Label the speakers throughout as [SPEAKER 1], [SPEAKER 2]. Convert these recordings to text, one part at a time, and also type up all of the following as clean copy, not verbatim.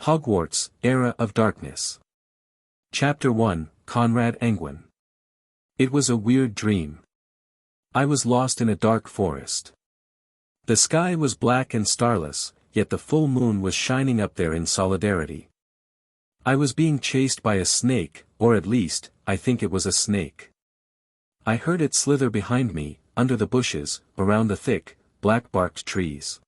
[SPEAKER 1] Hogwarts, Era of Darkness. Chapter 1, Conrad Anguine. It was a weird dream. I was lost in a dark forest. The sky was black and starless, yet the full moon was shining up there in solidarity. I was being chased by a snake, or at least, I think it was a snake. I heard it slither behind me, under the bushes, around the thick, black-barked trees.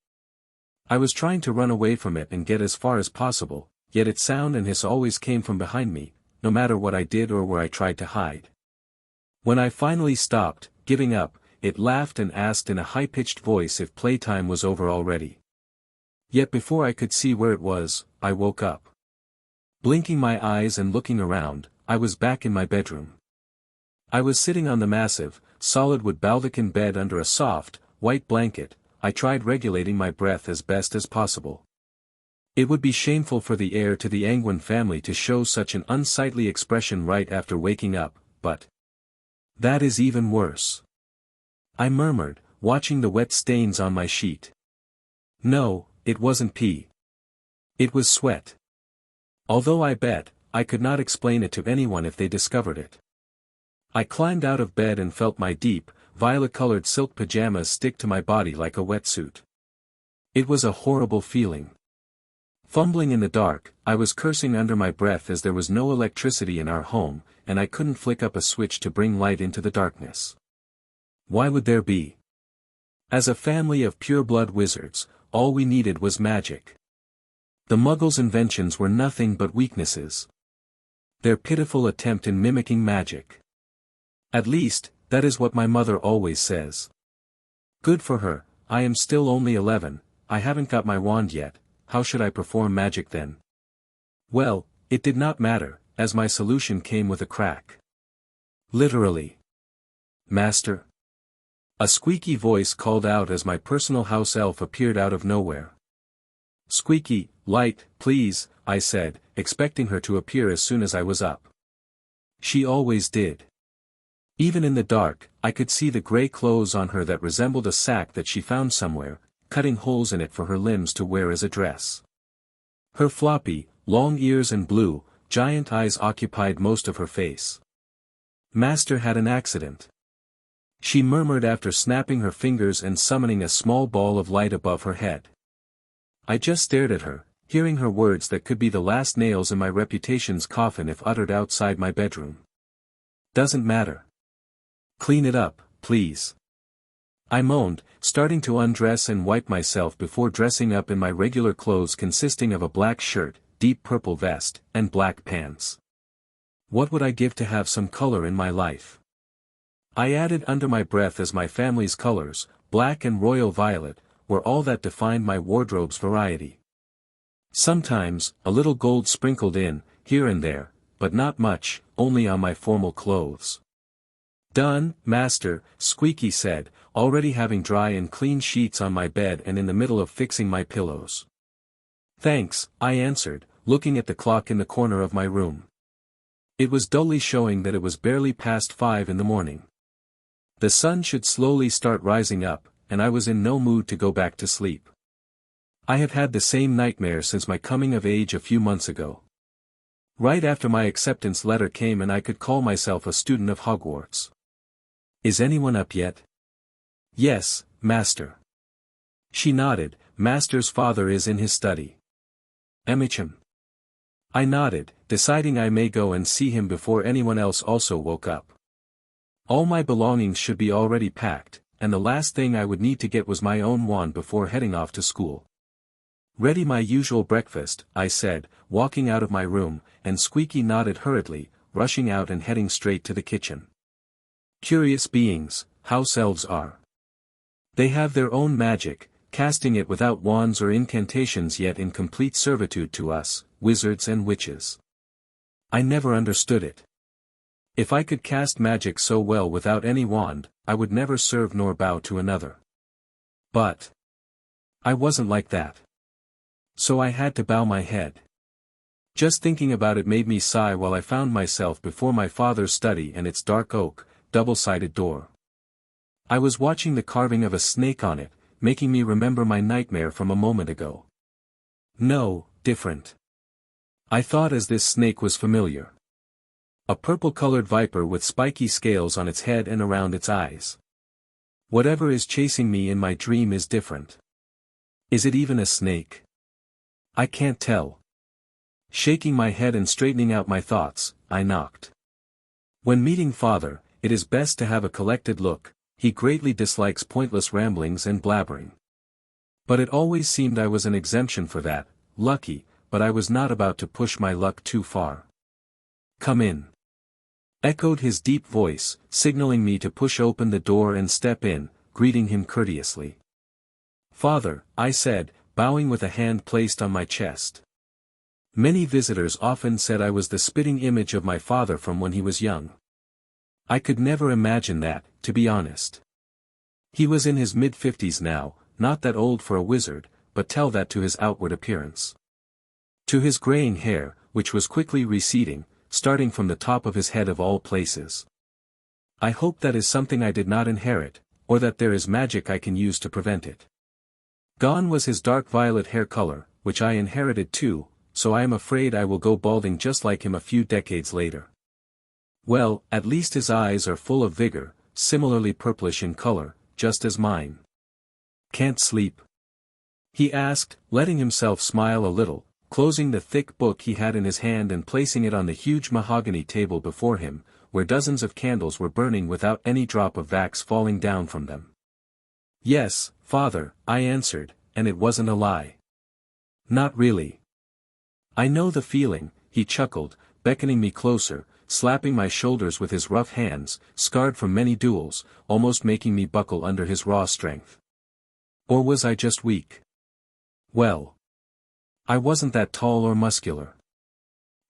[SPEAKER 1] I was trying to run away from it and get as far as possible, yet its sound and hiss always came from behind me, no matter what I did or where I tried to hide. When I finally stopped, giving up, it laughed and asked in a high-pitched voice if playtime was over already. Yet before I could see where it was, I woke up. Blinking my eyes and looking around, I was back in my bedroom. I was sitting on the massive, solid wood baldachin bed under a soft, white blanket. I tried regulating my breath as best as possible. It would be shameful for the heir to the Anguine family to show such an unsightly expression right after waking up, but that is even worse. I murmured, watching the wet stains on my sheet. No, it wasn't pee. It was sweat. Although I bet, I could not explain it to anyone if they discovered it. I climbed out of bed and felt my deep, violet-colored silk pajamas stick to my body like a wetsuit. It was a horrible feeling. Fumbling in the dark, I was cursing under my breath as there was no electricity in our home, and I couldn't flick up a switch to bring light into the darkness. Why would there be? As a family of pure-blood wizards, all we needed was magic. The Muggles' inventions were nothing but weaknesses. Their pitiful attempt in mimicking magic. At least, that is what my mother always says. Good for her. I am still only 11, I haven't got my wand yet, how should I perform magic then? Well, it did not matter, as my solution came with a crack. Literally. Master? A squeaky voice called out as my personal house elf appeared out of nowhere. Squeaky, light, please, I said, expecting her to appear as soon as I was up. She always did. Even in the dark, I could see the grey clothes on her that resembled a sack that she found somewhere, cutting holes in it for her limbs to wear as a dress. Her floppy, long ears and blue, giant eyes occupied most of her face. Master had an accident. She murmured after snapping her fingers and summoning a small ball of light above her head. I just stared at her, hearing her words that could be the last nails in my reputation's coffin if uttered outside my bedroom. Doesn't matter. Clean it up, please. I moaned, starting to undress and wipe myself before dressing up in my regular clothes consisting of a black shirt, deep purple vest, and black pants. What would I give to have some color in my life? I added under my breath as my family's colors, black and royal violet, were all that defined my wardrobe's variety. Sometimes, a little gold sprinkled in, here and there, but not much, only on my formal clothes. Done, master, Squeaky said, already having dry and clean sheets on my bed and in the middle of fixing my pillows. Thanks, I answered, looking at the clock in the corner of my room. It was dully showing that it was barely past 5 in the morning. The sun should slowly start rising up, and I was in no mood to go back to sleep. I have had the same nightmare since my coming of age a few months ago. Right after my acceptance letter came and I could call myself a student of Hogwarts. Is anyone up yet? Yes, master. She nodded, master's father is in his study. Emicham. I nodded, deciding I may go and see him before anyone else also woke up. All my belongings should be already packed, and the last thing I would need to get was my own wand before heading off to school. Ready my usual breakfast, I said, walking out of my room, and Squeaky nodded hurriedly, rushing out and heading straight to the kitchen. Curious beings, house elves are. They have their own magic, casting it without wands or incantations yet in complete servitude to us, wizards and witches. I never understood it. If I could cast magic so well without any wand, I would never serve nor bow to another. But I wasn't like that. So I had to bow my head. Just thinking about it made me sigh while I found myself before my father's study and its dark oak, double-sided door. I was watching the carving of a snake on it, making me remember my nightmare from a moment ago. No, different. I thought as this snake was familiar. A purple-colored viper with spiky scales on its head and around its eyes. Whatever is chasing me in my dream is different. Is it even a snake? I can't tell. Shaking my head and straightening out my thoughts, I knocked. When meeting father, it is best to have a collected look. He greatly dislikes pointless ramblings and blabbering. But it always seemed I was an exemption for that, lucky, but I was not about to push my luck too far. Come in. Echoed his deep voice, signaling me to push open the door and step in, greeting him courteously. Father, I said, bowing with a hand placed on my chest. Many visitors often said I was the spitting image of my father from when he was young. I could never imagine that, to be honest. He was in his mid-50s now, not that old for a wizard, but tell that to his outward appearance. To his graying hair, which was quickly receding, starting from the top of his head of all places. I hope that is something I did not inherit, or that there is magic I can use to prevent it. Gone was his dark violet hair color, which I inherited too, so I am afraid I will go balding just like him a few decades later. Well, at least his eyes are full of vigor, similarly purplish in color, just as mine. Can't sleep? He asked, letting himself smile a little, closing the thick book he had in his hand and placing it on the huge mahogany table before him, where dozens of candles were burning without any drop of wax falling down from them. Yes, father, I answered, and it wasn't a lie. Not really. I know the feeling, he chuckled, beckoning me closer, slapping my shoulders with his rough hands, scarred from many duels, almost making me buckle under his raw strength. Or was I just weak? Well, I wasn't that tall or muscular.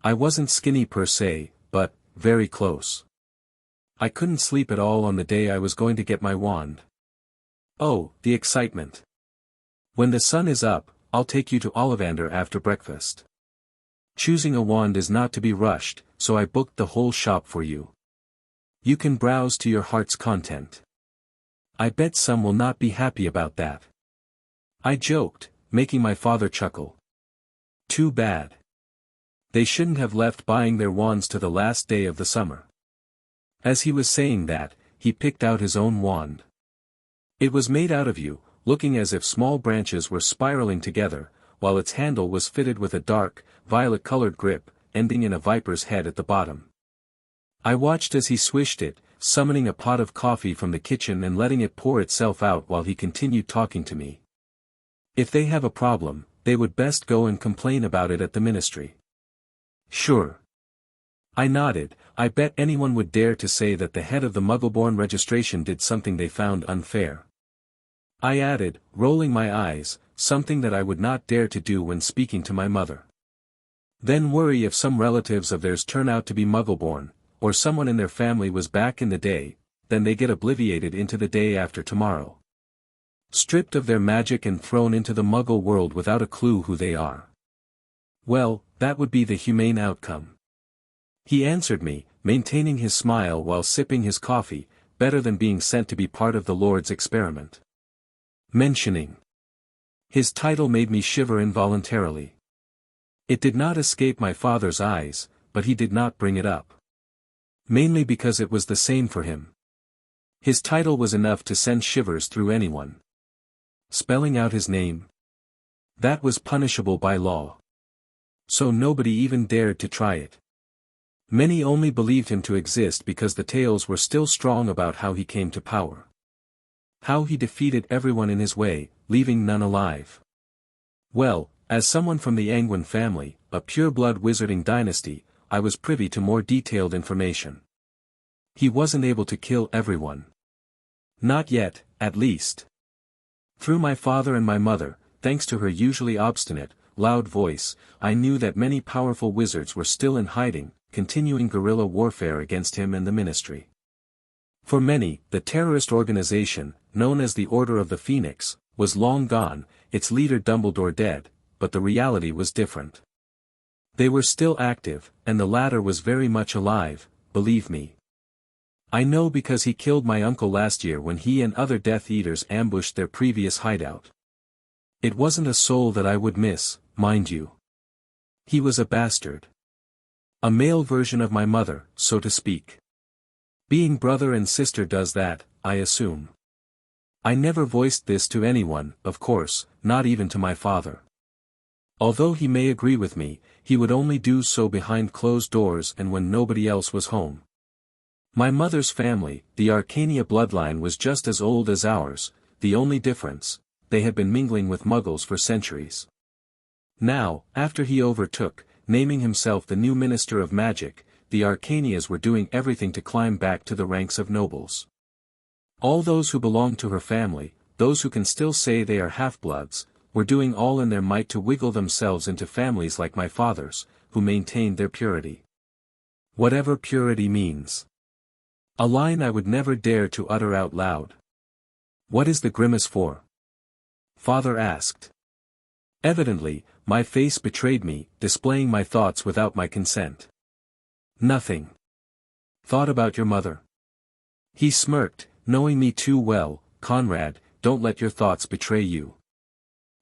[SPEAKER 1] I wasn't skinny per se, but, very close. I couldn't sleep at all on the day I was going to get my wand. Oh, the excitement. When the sun is up, I'll take you to Ollivander after breakfast. Choosing a wand is not to be rushed, so I booked the whole shop for you. You can browse to your heart's content. I bet some will not be happy about that. I joked, making my father chuckle. Too bad. They shouldn't have left buying their wands to the last day of the summer. As he was saying that, he picked out his own wand. It was made out of yew, looking as if small branches were spiraling together, while its handle was fitted with a dark, violet-colored grip, ending in a viper's head at the bottom. I watched as he swished it, summoning a pot of coffee from the kitchen and letting it pour itself out while he continued talking to me. If they have a problem, they would best go and complain about it at the ministry. Sure. I nodded. I bet anyone would dare to say that the head of the Muggleborn registration did something they found unfair. I added, rolling my eyes, something that I would not dare to do when speaking to my mother. Then worry if some relatives of theirs turn out to be Muggleborn, or someone in their family was back in the day, then they get obliviated into the day after tomorrow. Stripped of their magic and thrown into the Muggle world without a clue who they are. Well, that would be the humane outcome. He answered me, maintaining his smile while sipping his coffee, better than being sent to be part of the Lord's experiment. Mentioning his title made me shiver involuntarily. It did not escape my father's eyes, but he did not bring it up. Mainly because it was the same for him. His title was enough to send shivers through anyone. Spelling out his name. That was punishable by law. So nobody even dared to try it. Many only believed him to exist because the tales were still strong about how he came to power. How he defeated everyone in his way, leaving none alive. Well, as someone from the Anguine family, a pure-blood wizarding dynasty, I was privy to more detailed information. He wasn't able to kill everyone. Not yet, at least. Through my father and my mother, thanks to her usually obstinate, loud voice, I knew that many powerful wizards were still in hiding, continuing guerrilla warfare against him and the ministry. For many, the terrorist organization, known as the Order of the Phoenix, was long gone, its leader Dumbledore dead, but the reality was different. They were still active, and the latter was very much alive, believe me. I know because he killed my uncle last year when he and other Death Eaters ambushed their previous hideout. It wasn't a soul that I would miss, mind you. He was a bastard. A male version of my mother, so to speak. Being brother and sister does that, I assume. I never voiced this to anyone, of course, not even to my father. Although he may agree with me, he would only do so behind closed doors and when nobody else was home. My mother's family, the Arcania bloodline, was just as old as ours, the only difference, they had been mingling with muggles for centuries. Now, after he overtook, naming himself the new Minister of Magic, the Arcanias were doing everything to climb back to the ranks of nobles. All those who belonged to her family, those who can still say they are half-bloods, were doing all in their might to wiggle themselves into families like my father's, who maintained their purity. Whatever purity means. A line I would never dare to utter out loud. "What is the grimace for?" Father asked. Evidently, my face betrayed me, displaying my thoughts without my consent. "Nothing." "Thought about your mother?" He smirked, knowing me too well. "Conrad, don't let your thoughts betray you.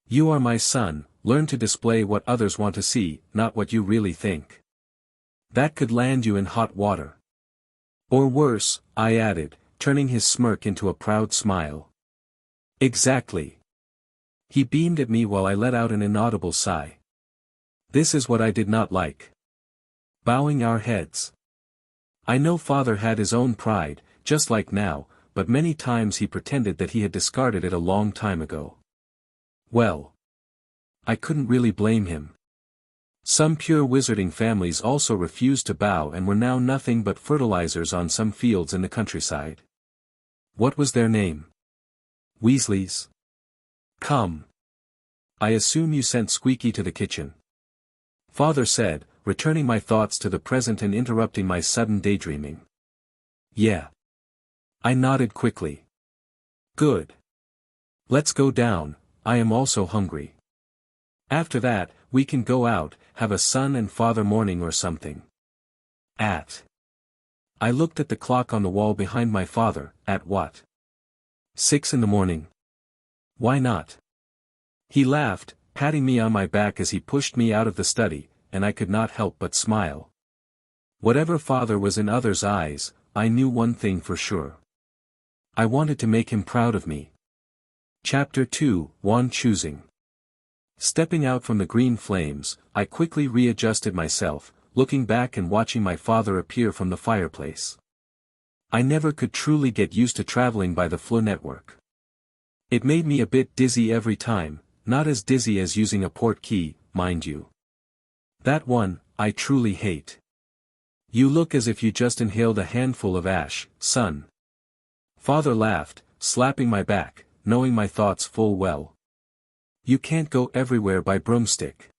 [SPEAKER 1] You are my son, learn to display what others want to see, not what you really think. That could land you in hot water. Or worse," I added, turning his smirk into a proud smile. "Exactly." He beamed at me while I let out an inaudible sigh. This is what I did not like. Bowing our heads. I know father had his own pride, just like now, but many times he pretended that he had discarded it a long time ago. Well, I couldn't really blame him. Some pure wizarding families also refused to bow and were now nothing but fertilizers on some fields in the countryside. What was their name? Weasleys. Come. I assume you sent Squeaky to the kitchen. Father said, returning my thoughts to the present and interrupting my sudden daydreaming. Yeah. I nodded quickly. Good. Let's go down, I am also hungry. After that, we can go out, have a son and father morning or something. I looked at the clock on the wall behind my father. At what? 6 in the morning. Why not? He laughed, patting me on my back as he pushed me out of the study, and I could not help but smile. Whatever father was in others' eyes, I knew one thing for sure. I wanted to make him proud of me. Chapter 2, Wand Choosing. Stepping out from the green flames, I quickly readjusted myself, looking back and watching my father appear from the fireplace. I never could truly get used to traveling by the Fleur network. It made me a bit dizzy every time, not as dizzy as using a port key, mind you. That one, I truly hate. You look as if you just inhaled a handful of ash, son. Father laughed, slapping my back, knowing my thoughts full well. You can't go everywhere by broomstick.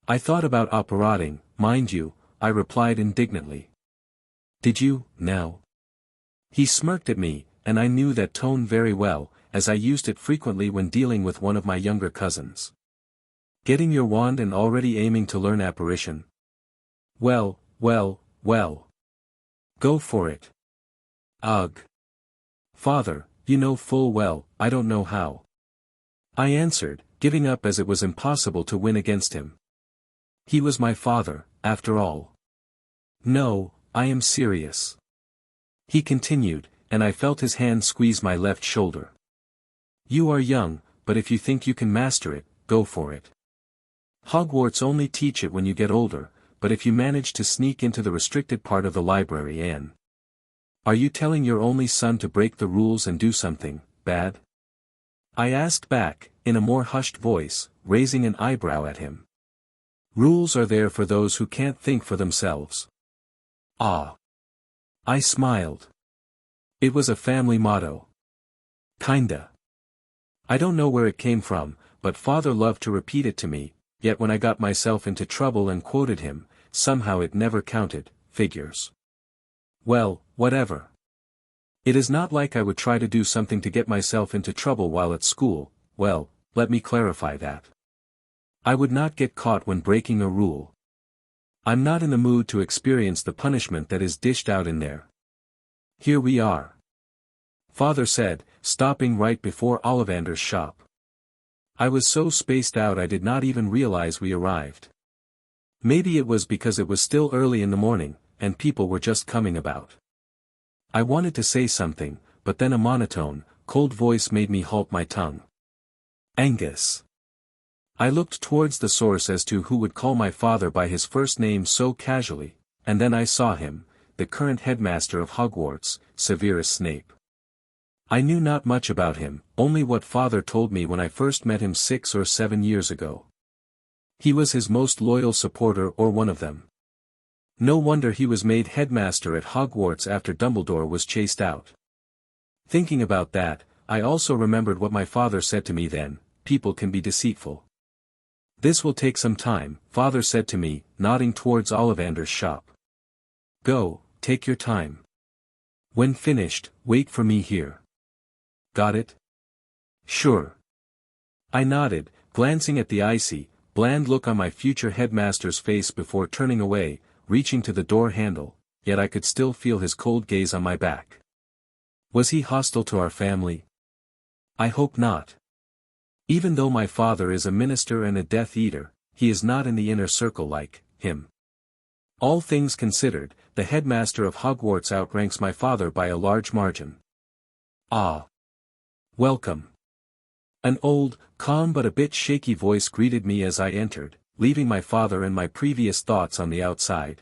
[SPEAKER 1] I thought about operating, mind you, I replied indignantly. Did you, now? He smirked at me, and I knew that tone very well, as I used it frequently when dealing with one of my younger cousins. Getting your wand and already aiming to learn apparition? Well. Go for it. Ugh. Father, you know full well, I don't know how. I answered, giving up as it was impossible to win against him. He was my father, after all. No, I am serious. He continued, and I felt his hand squeeze my left shoulder. You are young, but if you think you can master it, go for it. Hogwarts only teach it when you get older, but if you manage to sneak into the restricted part of the library and... Are you telling your only son to break the rules and do something bad? I asked back, in a more hushed voice, raising an eyebrow at him. Rules are there for those who can't think for themselves. Ah. I smiled. It was a family motto. Kinda. I don't know where it came from, but father loved to repeat it to me, yet when I got myself into trouble and quoted him, somehow it never counted. Figures. Well, whatever. It is not like I would try to do something to get myself into trouble while at school. Well, let me clarify that. I would not get caught when breaking a rule. I'm not in the mood to experience the punishment that is dished out in there. Here we are. Father said, stopping right before Ollivander's shop. I was so spaced out I did not even realize we arrived. Maybe it was because it was still early in the morning, and people were just coming about. I wanted to say something, but then a monotone, cold voice made me halt my tongue. Angus. I looked towards the source as to who would call my father by his first name so casually, and then I saw him, the current headmaster of Hogwarts, Severus Snape. I knew not much about him, only what father told me when I first met him 6 or 7 years ago. He was his most loyal supporter or one of them. No wonder he was made headmaster at Hogwarts after Dumbledore was chased out. Thinking about that, I also remembered what my father said to me then, people can be deceitful. This will take some time, father said to me, nodding towards Ollivander's shop. Go, take your time. When finished, wait for me here. Got it? Sure. I nodded, glancing at the icy, bland look on my future headmaster's face before turning away, reaching to the door handle, yet I could still feel his cold gaze on my back. Was he hostile to our family? I hope not. Even though my father is a minister and a Death Eater, he is not in the inner circle like him. All things considered, the headmaster of Hogwarts outranks my father by a large margin. Ah. Welcome. An old, calm but a bit shaky voice greeted me as I entered, leaving my father and my previous thoughts on the outside.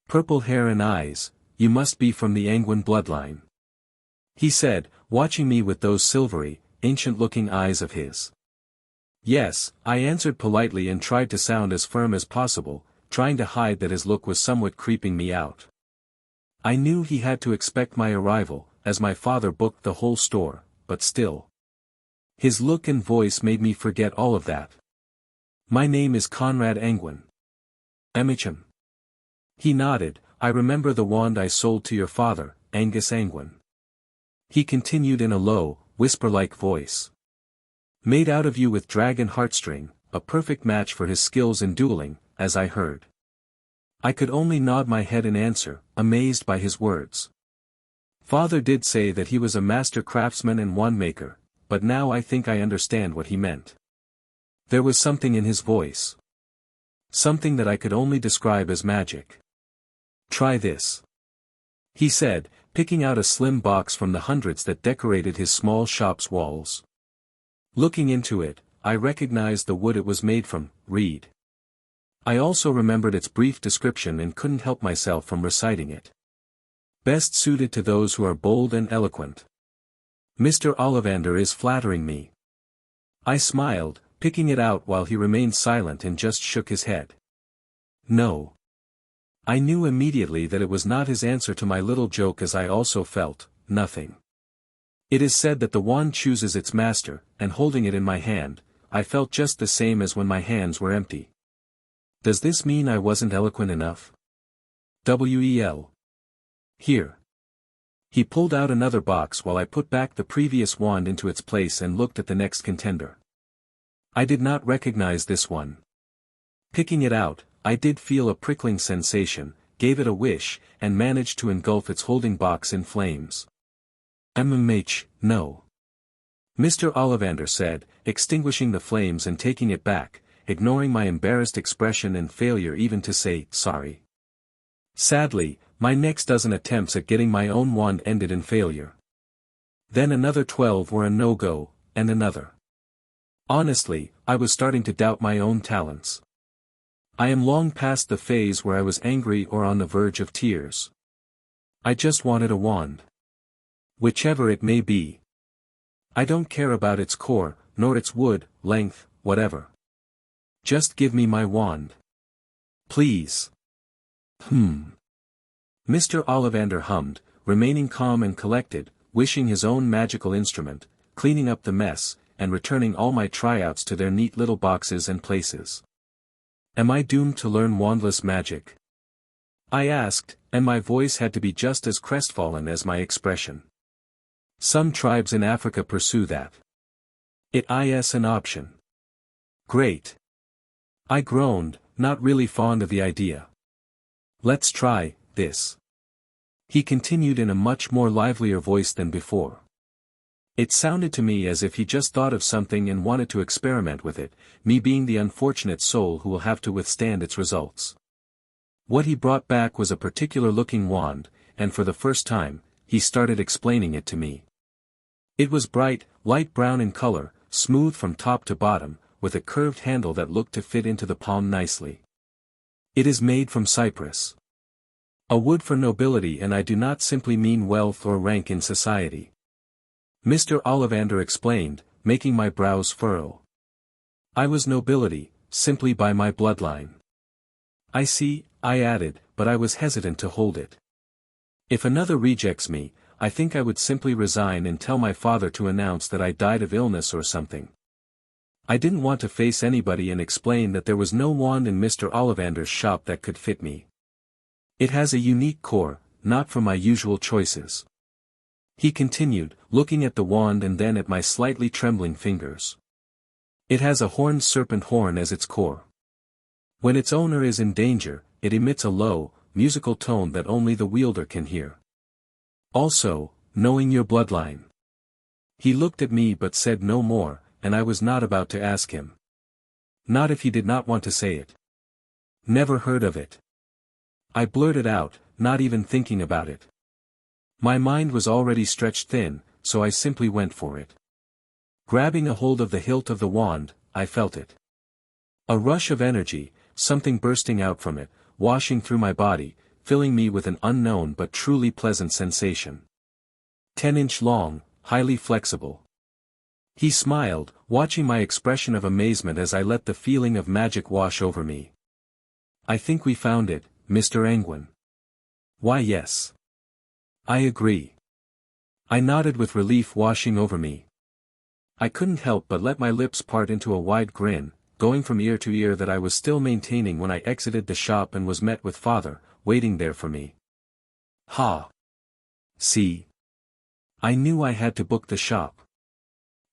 [SPEAKER 1] Purple hair and eyes, you must be from the Anguine bloodline. He said, watching me with those silvery, ancient-looking eyes of his. Yes, I answered politely and tried to sound as firm as possible, trying to hide that his look was somewhat creeping me out. I knew he had to expect my arrival, as my father booked the whole store, but still. His look and voice made me forget all of that. My name is Conrad Anguine. Emicham. He nodded, I remember the wand I sold to your father, Angus Anguine. He continued in a low, whisper-like voice. Made out of you with dragon heartstring, a perfect match for his skills in dueling, as I heard. I could only nod my head in answer, amazed by his words. Father did say that he was a master craftsman and wand-maker, but now I think I understand what he meant. There was something in his voice. Something that I could only describe as magic. Try this. He said, picking out a slim box from the hundreds that decorated his small shop's walls. Looking into it, I recognized the wood it was made from, reed. I also remembered its brief description and couldn't help myself from reciting it. Best suited to those who are bold and eloquent. Mr. Ollivander is flattering me. I smiled, picking it out while he remained silent and just shook his head. No. I knew immediately that it was not his answer to my little joke, as I also felt, nothing. It is said that the wand chooses its master, and holding it in my hand, I felt just the same as when my hands were empty. Does this mean I wasn't eloquent enough? Well. Here. He pulled out another box while I put back the previous wand into its place and looked at the next contender. I did not recognize this one. Picking it out, I did feel a prickling sensation, gave it a wish, and managed to engulf its holding box in flames. No. Mr. Ollivander said, extinguishing the flames and taking it back, ignoring my embarrassed expression and failure even to say, sorry. Sadly, my next dozen attempts at getting my own wand ended in failure. Then another 12 were a no-go, and another. Honestly, I was starting to doubt my own talents. I am long past the phase where I was angry or on the verge of tears. I just wanted a wand. Whichever it may be. I don't care about its core, nor its wood, length, whatever. Just give me my wand. Please. Mr. Ollivander hummed, remaining calm and collected, wishing his own magical instrument, cleaning up the mess, and returning all my tryouts to their neat little boxes and places. Am I doomed to learn wandless magic? I asked, and my voice had to be just as crestfallen as my expression. Some tribes in Africa pursue that. It is an option. Great. I groaned, not really fond of the idea. Let's try this. He continued in a much more livelier voice than before. It sounded to me as if he just thought of something and wanted to experiment with it, me being the unfortunate soul who will have to withstand its results. What he brought back was a particular-looking wand, and for the first time, he started explaining it to me. It was bright, light brown in color, smooth from top to bottom, with a curved handle that looked to fit into the palm nicely. It is made from cypress, a wood for nobility, and I do not simply mean wealth or rank in society. Mr. Ollivander explained, making my brows furrow. I was nobility, simply by my bloodline. I see, I added, but I was hesitant to hold it. If another rejects me, I think I would simply resign and tell my father to announce that I died of illness or something. I didn't want to face anybody and explain that there was no wand in Mr. Ollivander's shop that could fit me. It has a unique core, not from my usual choices. He continued, looking at the wand and then at my slightly trembling fingers. It has a horned serpent horn as its core. When its owner is in danger, it emits a low, musical tone that only the wielder can hear. Also, knowing your bloodline. He looked at me but said no more, and I was not about to ask him. Not if he did not want to say it. Never heard of it. I blurted out, not even thinking about it. My mind was already stretched thin, so I simply went for it. Grabbing a hold of the hilt of the wand, I felt it. A rush of energy, something bursting out from it, washing through my body, filling me with an unknown but truly pleasant sensation. 10-inch long, highly flexible. He smiled, watching my expression of amazement as I let the feeling of magic wash over me. I think we found it, Mr. Anguine. Why yes. I agree. I nodded with relief washing over me. I couldn't help but let my lips part into a wide grin, going from ear to ear that I was still maintaining when I exited the shop and was met with Father, waiting there for me. Ha! See? I knew I had to book the shop.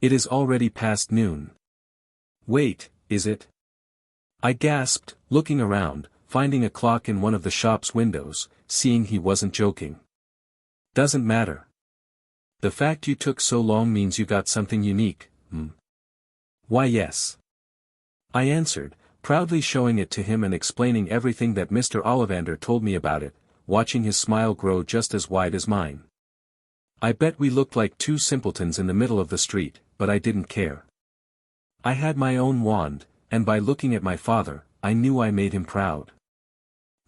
[SPEAKER 1] It is already past noon. Wait, is it? I gasped, looking around, finding a clock in one of the shop's windows, seeing he wasn't joking. Doesn't matter. The fact you took so long means you got something unique, Why yes. I answered, proudly showing it to him and explaining everything that Mr. Ollivander told me about it, watching his smile grow just as wide as mine. I bet we looked like two simpletons in the middle of the street, but I didn't care. I had my own wand, and by looking at my father, I knew I made him proud.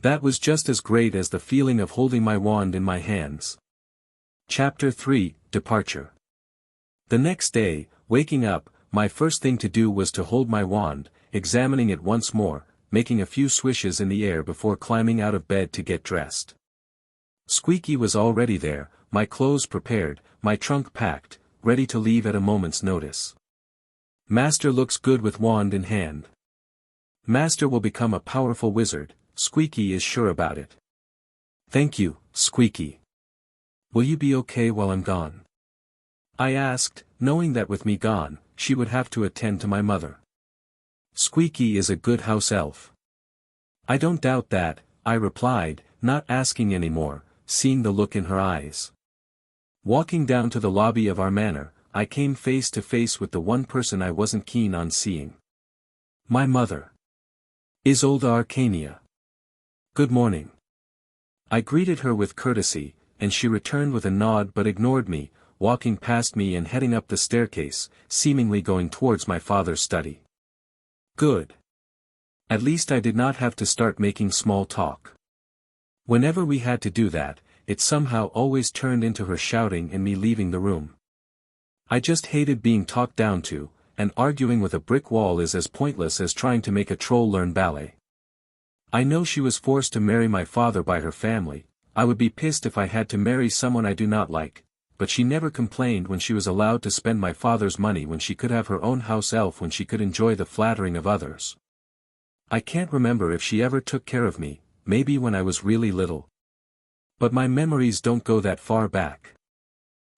[SPEAKER 1] That was just as great as the feeling of holding my wand in my hands. Chapter 3, Departure. The next day, waking up, my first thing to do was to hold my wand, examining it once more, making a few swishes in the air before climbing out of bed to get dressed. Squeaky was already there, my clothes prepared, my trunk packed, ready to leave at a moment's notice. Master looks good with wand in hand. Master will become a powerful wizard, Squeaky is sure about it. Thank you, Squeaky. Will you be okay while I'm gone? I asked, knowing that with me gone, she would have to attend to my mother. Squeaky is a good house elf. I don't doubt that, I replied, not asking any more, seeing the look in her eyes. Walking down to the lobby of our manor, I came face to face with the one person I wasn't keen on seeing. My mother. Isolde Arcania. Good morning. I greeted her with courtesy, and she returned with a nod but ignored me, walking past me and heading up the staircase, seemingly going towards my father's study. Good. At least I did not have to start making small talk. Whenever we had to do that, it somehow always turned into her shouting and me leaving the room. I just hated being talked down to, and arguing with a brick wall is as pointless as trying to make a troll learn ballet. I know she was forced to marry my father by her family. I would be pissed if I had to marry someone I do not like, but she never complained when she was allowed to spend my father's money when she could have her own house elf when she could enjoy the flattering of others. I can't remember if she ever took care of me, maybe when I was really little. But my memories don't go that far back.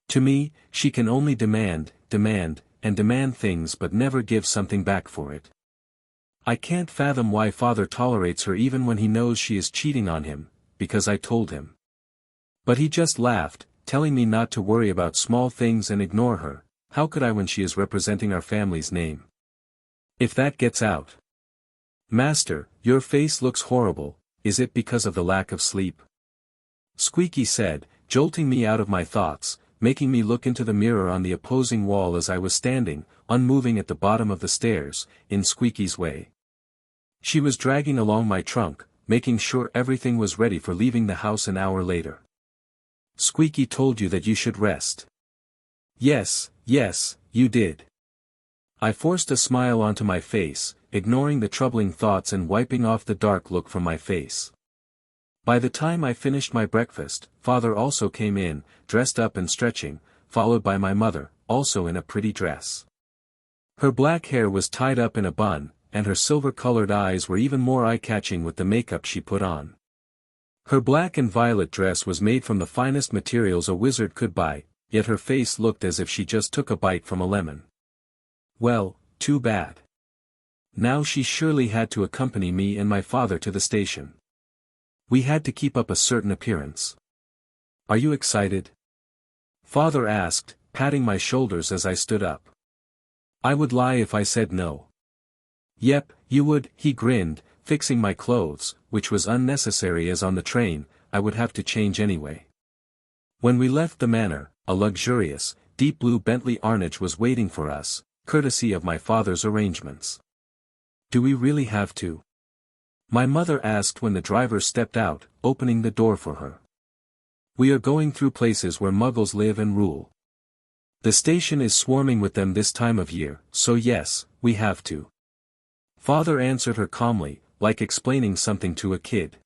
[SPEAKER 1] To me, she can only demand things but never give something back for it. I can't fathom why father tolerates her even when he knows she is cheating on him, because I told him. But he just laughed, telling me not to worry about small things and ignore her, how could I when she is representing our family's name? If that gets out. Master, your face looks horrible, is it because of the lack of sleep? Squeaky said, jolting me out of my thoughts, making me look into the mirror on the opposing wall as I was standing, unmoving at the bottom of the stairs, in Squeaky's way. She was dragging along my trunk, making sure everything was ready for leaving the house an hour later. Squeaky told you that you should rest. Yes, you did. I forced a smile onto my face, ignoring the troubling thoughts and wiping off the dark look from my face. By the time I finished my breakfast, Father also came in, dressed up and stretching, followed by my mother, also in a pretty dress. Her black hair was tied up in a bun, and her silver-colored eyes were even more eye-catching with the makeup she put on. Her black and violet dress was made from the finest materials a wizard could buy, yet her face looked as if she just took a bite from a lemon. Well, too bad. Now she surely had to accompany me and my father to the station. We had to keep up a certain appearance. Are you excited? Father asked, patting my shoulders as I stood up. I would lie if I said no. Yep, you would, he grinned, fixing my clothes, which was unnecessary as on the train, I would have to change anyway. When we left the manor, a luxurious, deep blue Bentley Arnage was waiting for us, courtesy of my father's arrangements. Do we really have to? My mother asked when the driver stepped out, opening the door for her. We are going through places where muggles live and rule. The station is swarming with them this time of year, so yes, we have to. Father answered her calmly, like explaining something to a kid.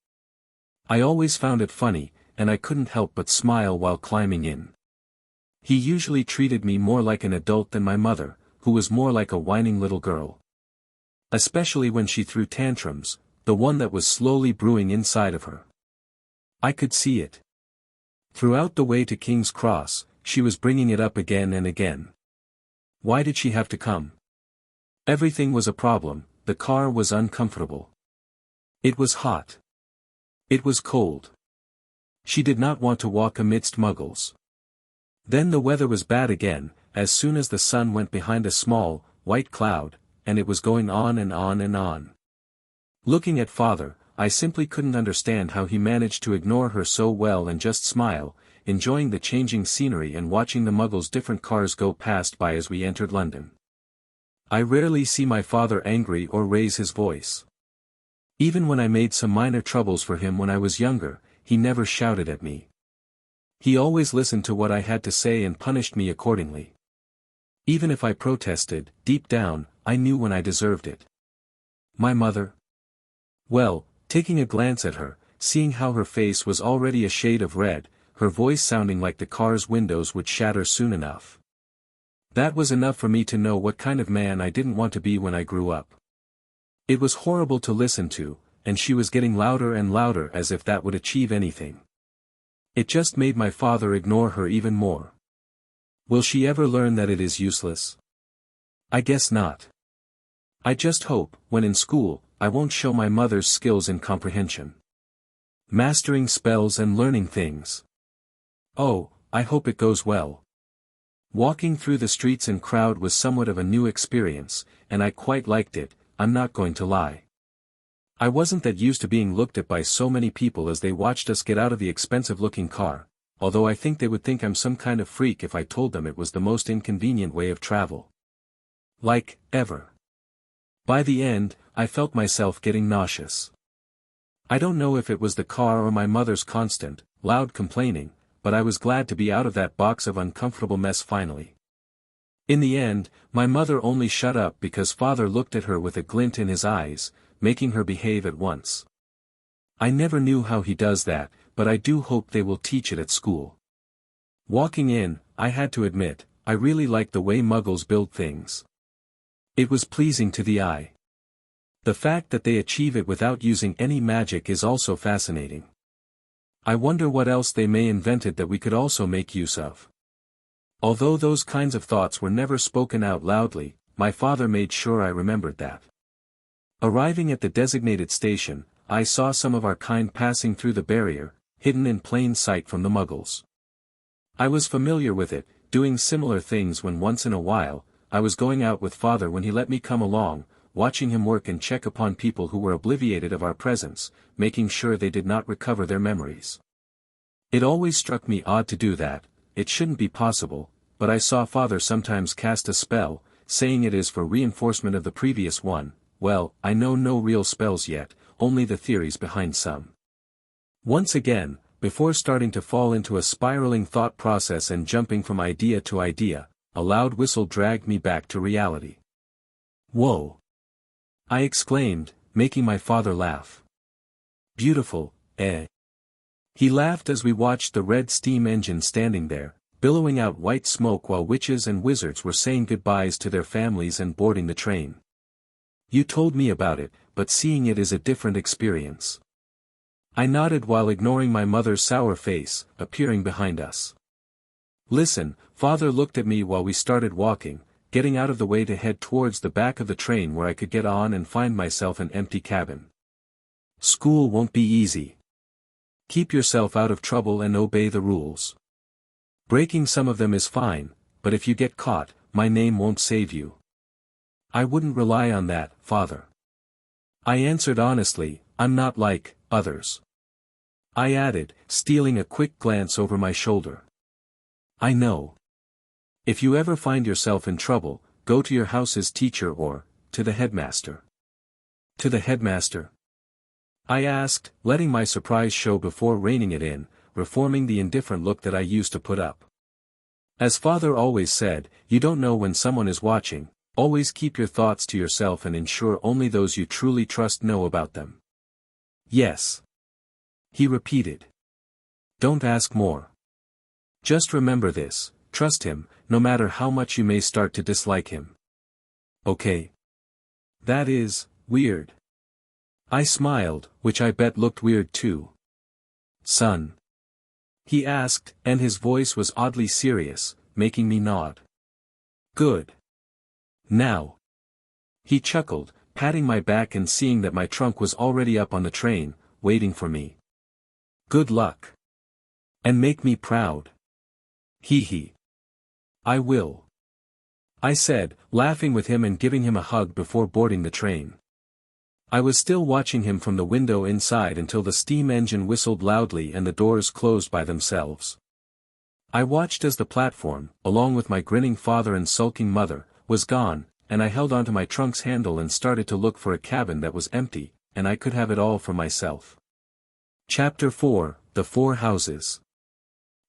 [SPEAKER 1] I always found it funny, and I couldn't help but smile while climbing in. He usually treated me more like an adult than my mother, who was more like a whining little girl. Especially when she threw tantrums, the one that was slowly brewing inside of her. I could see it. Throughout the way to King's Cross, she was bringing it up again and again. Why did she have to come? Everything was a problem, the car was uncomfortable. It was hot. It was cold. She did not want to walk amidst muggles. Then the weather was bad again, as soon as the sun went behind a small, white cloud, and it was going on and on and on. Looking at Father, I simply couldn't understand how he managed to ignore her so well and just smile, enjoying the changing scenery and watching the muggles' different cars go past by as we entered London. I rarely see my father angry or raise his voice. Even when I made some minor troubles for him when I was younger, he never shouted at me. He always listened to what I had to say and punished me accordingly. Even if I protested, deep down, I knew when I deserved it. My mother? Well, taking a glance at her, seeing how her face was already a shade of red, her voice sounding like the car's windows would shatter soon enough. That was enough for me to know what kind of man I didn't want to be when I grew up. It was horrible to listen to, and she was getting louder and louder as if that would achieve anything. It just made my father ignore her even more. Will she ever learn that it is useless? I guess not. I just hope, when in school, I won't show my mother's skills in comprehension. Mastering spells and learning things. Oh, I hope it goes well. Walking through the streets and crowd was somewhat of a new experience, and I quite liked it, I'm not going to lie. I wasn't that used to being looked at by so many people as they watched us get out of the expensive-looking car, although I think they would think I'm some kind of freak if I told them it was the most inconvenient way of travel. Like, ever. By the end, I felt myself getting nauseous. I don't know if it was the car or my mother's constant, loud complaining, but I was glad to be out of that box of uncomfortable mess finally. In the end, my mother only shut up because Father looked at her with a glint in his eyes, making her behave at once. I never knew how he does that, but I do hope they will teach it at school. Walking in, I had to admit, I really like the way muggles build things. It was pleasing to the eye. The fact that they achieve it without using any magic is also fascinating. I wonder what else they may invented that we could also make use of. Although those kinds of thoughts were never spoken out loudly, my father made sure I remembered that. Arriving at the designated station, I saw some of our kind passing through the barrier, hidden in plain sight from the muggles. I was familiar with it, doing similar things when once in a while, I was going out with father when he let me come along, watching him work and check upon people who were obliviated of our presence, making sure they did not recover their memories. It always struck me odd to do that, it shouldn't be possible, but I saw father sometimes cast a spell, saying it is for reinforcement of the previous one. Well, I know no real spells yet, only the theories behind some. Once again, before starting to fall into a spiraling thought process and jumping from idea to idea, a loud whistle dragged me back to reality. "Whoa!" I exclaimed, making my father laugh. "Beautiful, eh?" He laughed as we watched the red steam engine standing there, billowing out white smoke while witches and wizards were saying goodbyes to their families and boarding the train. "You told me about it, but seeing it is a different experience." I nodded while ignoring my mother's sour face, appearing behind us. "Listen," father looked at me while we started walking, getting out of the way to head towards the back of the train where I could get on and find myself an empty cabin. "School won't be easy. Keep yourself out of trouble and obey the rules. Breaking some of them is fine, but if you get caught, my name won't save you." "I wouldn't rely on that, father." I answered honestly, "I'm not like others." I added, stealing a quick glance over my shoulder. "I know. If you ever find yourself in trouble, go to your house's teacher or, to the headmaster." "To the headmaster?" I asked, letting my surprise show before reining it in, reforming the indifferent look that I used to put up. As father always said, you don't know when someone is watching, always keep your thoughts to yourself and ensure only those you truly trust know about them. "Yes," he repeated. "Don't ask more. Just remember this, trust him, no matter how much you may start to dislike him. Okay? That is, weird." I smiled, which I bet looked weird too. "Son?" he asked, and his voice was oddly serious, making me nod. "Good. Now." He chuckled, patting my back and seeing that my trunk was already up on the train, waiting for me. "Good luck. And make me proud." Hee hee. "I will," I said, laughing with him and giving him a hug before boarding the train. I was still watching him from the window inside until the steam engine whistled loudly and the doors closed by themselves. I watched as the platform, along with my grinning father and sulking mother, was gone, and I held onto my trunk's handle and started to look for a cabin that was empty, and I could have it all for myself. Chapter 4, The Four Houses.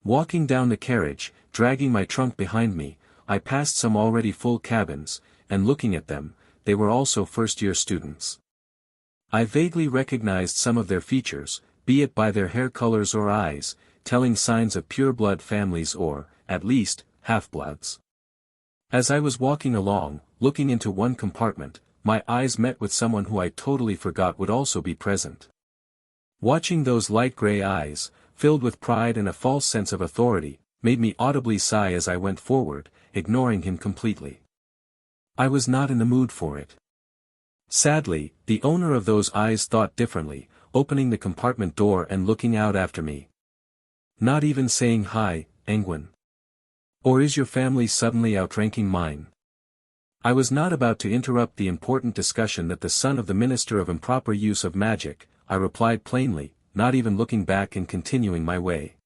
[SPEAKER 1] Walking down the carriage, dragging my trunk behind me, I passed some already full cabins, and looking at them, they were also first-year students. I vaguely recognized some of their features, be it by their hair colors or eyes, telling signs of pure-blood families or, at least, half-bloods. As I was walking along, looking into one compartment, my eyes met with someone who I totally forgot would also be present. Watching those light gray eyes, filled with pride and a false sense of authority, made me audibly sigh as I went forward, ignoring him completely. I was not in the mood for it. Sadly, the owner of those eyes thought differently, opening the compartment door and looking out after me. "Not even saying hi, Anguine? Or is your family suddenly outranking mine?" I was not about to interrupt the important discussion that the son of the Minister of Improper Use of Magic, I replied plainly, not even looking back and continuing my way.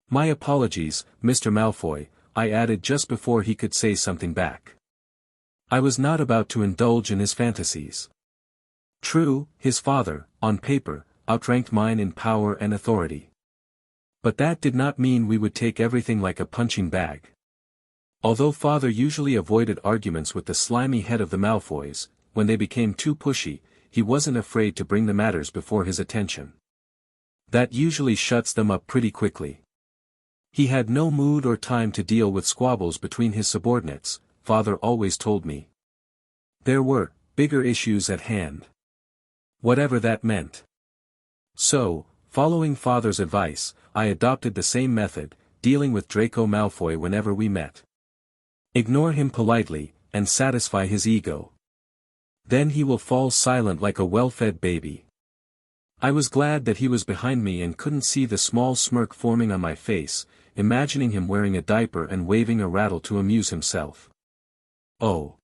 [SPEAKER 1] "My apologies, Mr. Malfoy," I added just before he could say something back. I was not about to indulge in his fantasies. True, his father, on paper, outranked mine in power and authority. But that did not mean we would take everything like a punching bag. Although father usually avoided arguments with the slimy head of the Malfoys, when they became too pushy, he wasn't afraid to bring the matters before his attention. That usually shuts them up pretty quickly. He had no mood or time to deal with squabbles between his subordinates, father always told me. There were bigger issues at hand. Whatever that meant. So, following father's advice, I adopted the same method, dealing with Draco Malfoy whenever we met. Ignore him politely, and satisfy his ego. Then he will fall silent like a well-fed baby. I was glad that he was behind me and couldn't see the small smirk forming on my face, imagining him wearing a diaper and waving a rattle to amuse himself. Oh.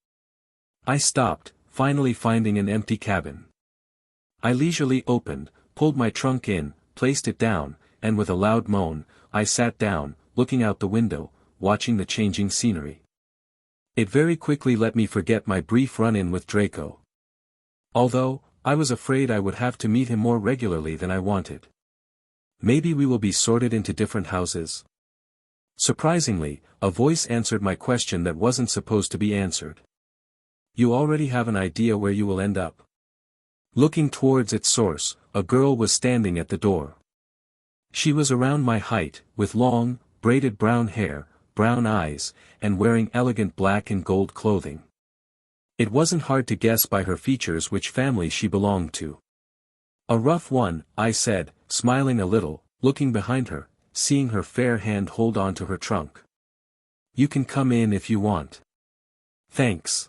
[SPEAKER 1] I stopped, finally finding an empty cabin. I leisurely opened, pulled my trunk in, placed it down, and with a loud moan, I sat down, looking out the window, watching the changing scenery. It very quickly let me forget my brief run-in with Draco. Although, I was afraid I would have to meet him more regularly than I wanted. Maybe we will be sorted into different houses? Surprisingly, a voice answered my question that wasn't supposed to be answered. You already have an idea where you will end up. Looking towards its source, a girl was standing at the door. She was around my height, with long, braided brown hair, brown eyes, and wearing elegant black and gold clothing. It wasn't hard to guess by her features which family she belonged to. A rough one, I said, smiling a little, looking behind her, seeing her fair hand hold on to her trunk. You can come in if you want. Thanks.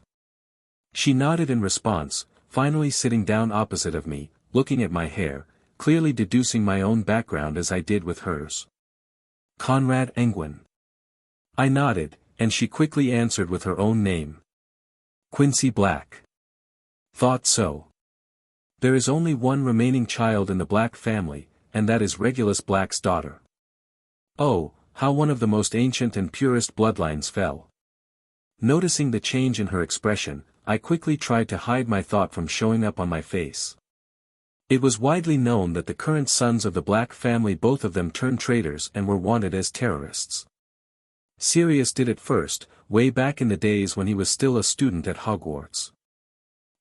[SPEAKER 1] She nodded in response, finally sitting down opposite of me, looking at my hair, clearly deducing my own background as I did with hers. Conrad Anguine. I nodded, and she quickly answered with her own name. Quincy Black. Thought so. There is only one remaining child in the Black family, and that is Regulus Black's daughter. Oh, how one of the most ancient and purest bloodlines fell. Noticing the change in her expression, I quickly tried to hide my thought from showing up on my face. It was widely known that the current sons of the Black family, both of them turned traitors and were wanted as terrorists. Sirius did it first, way back in the days when he was still a student at Hogwarts.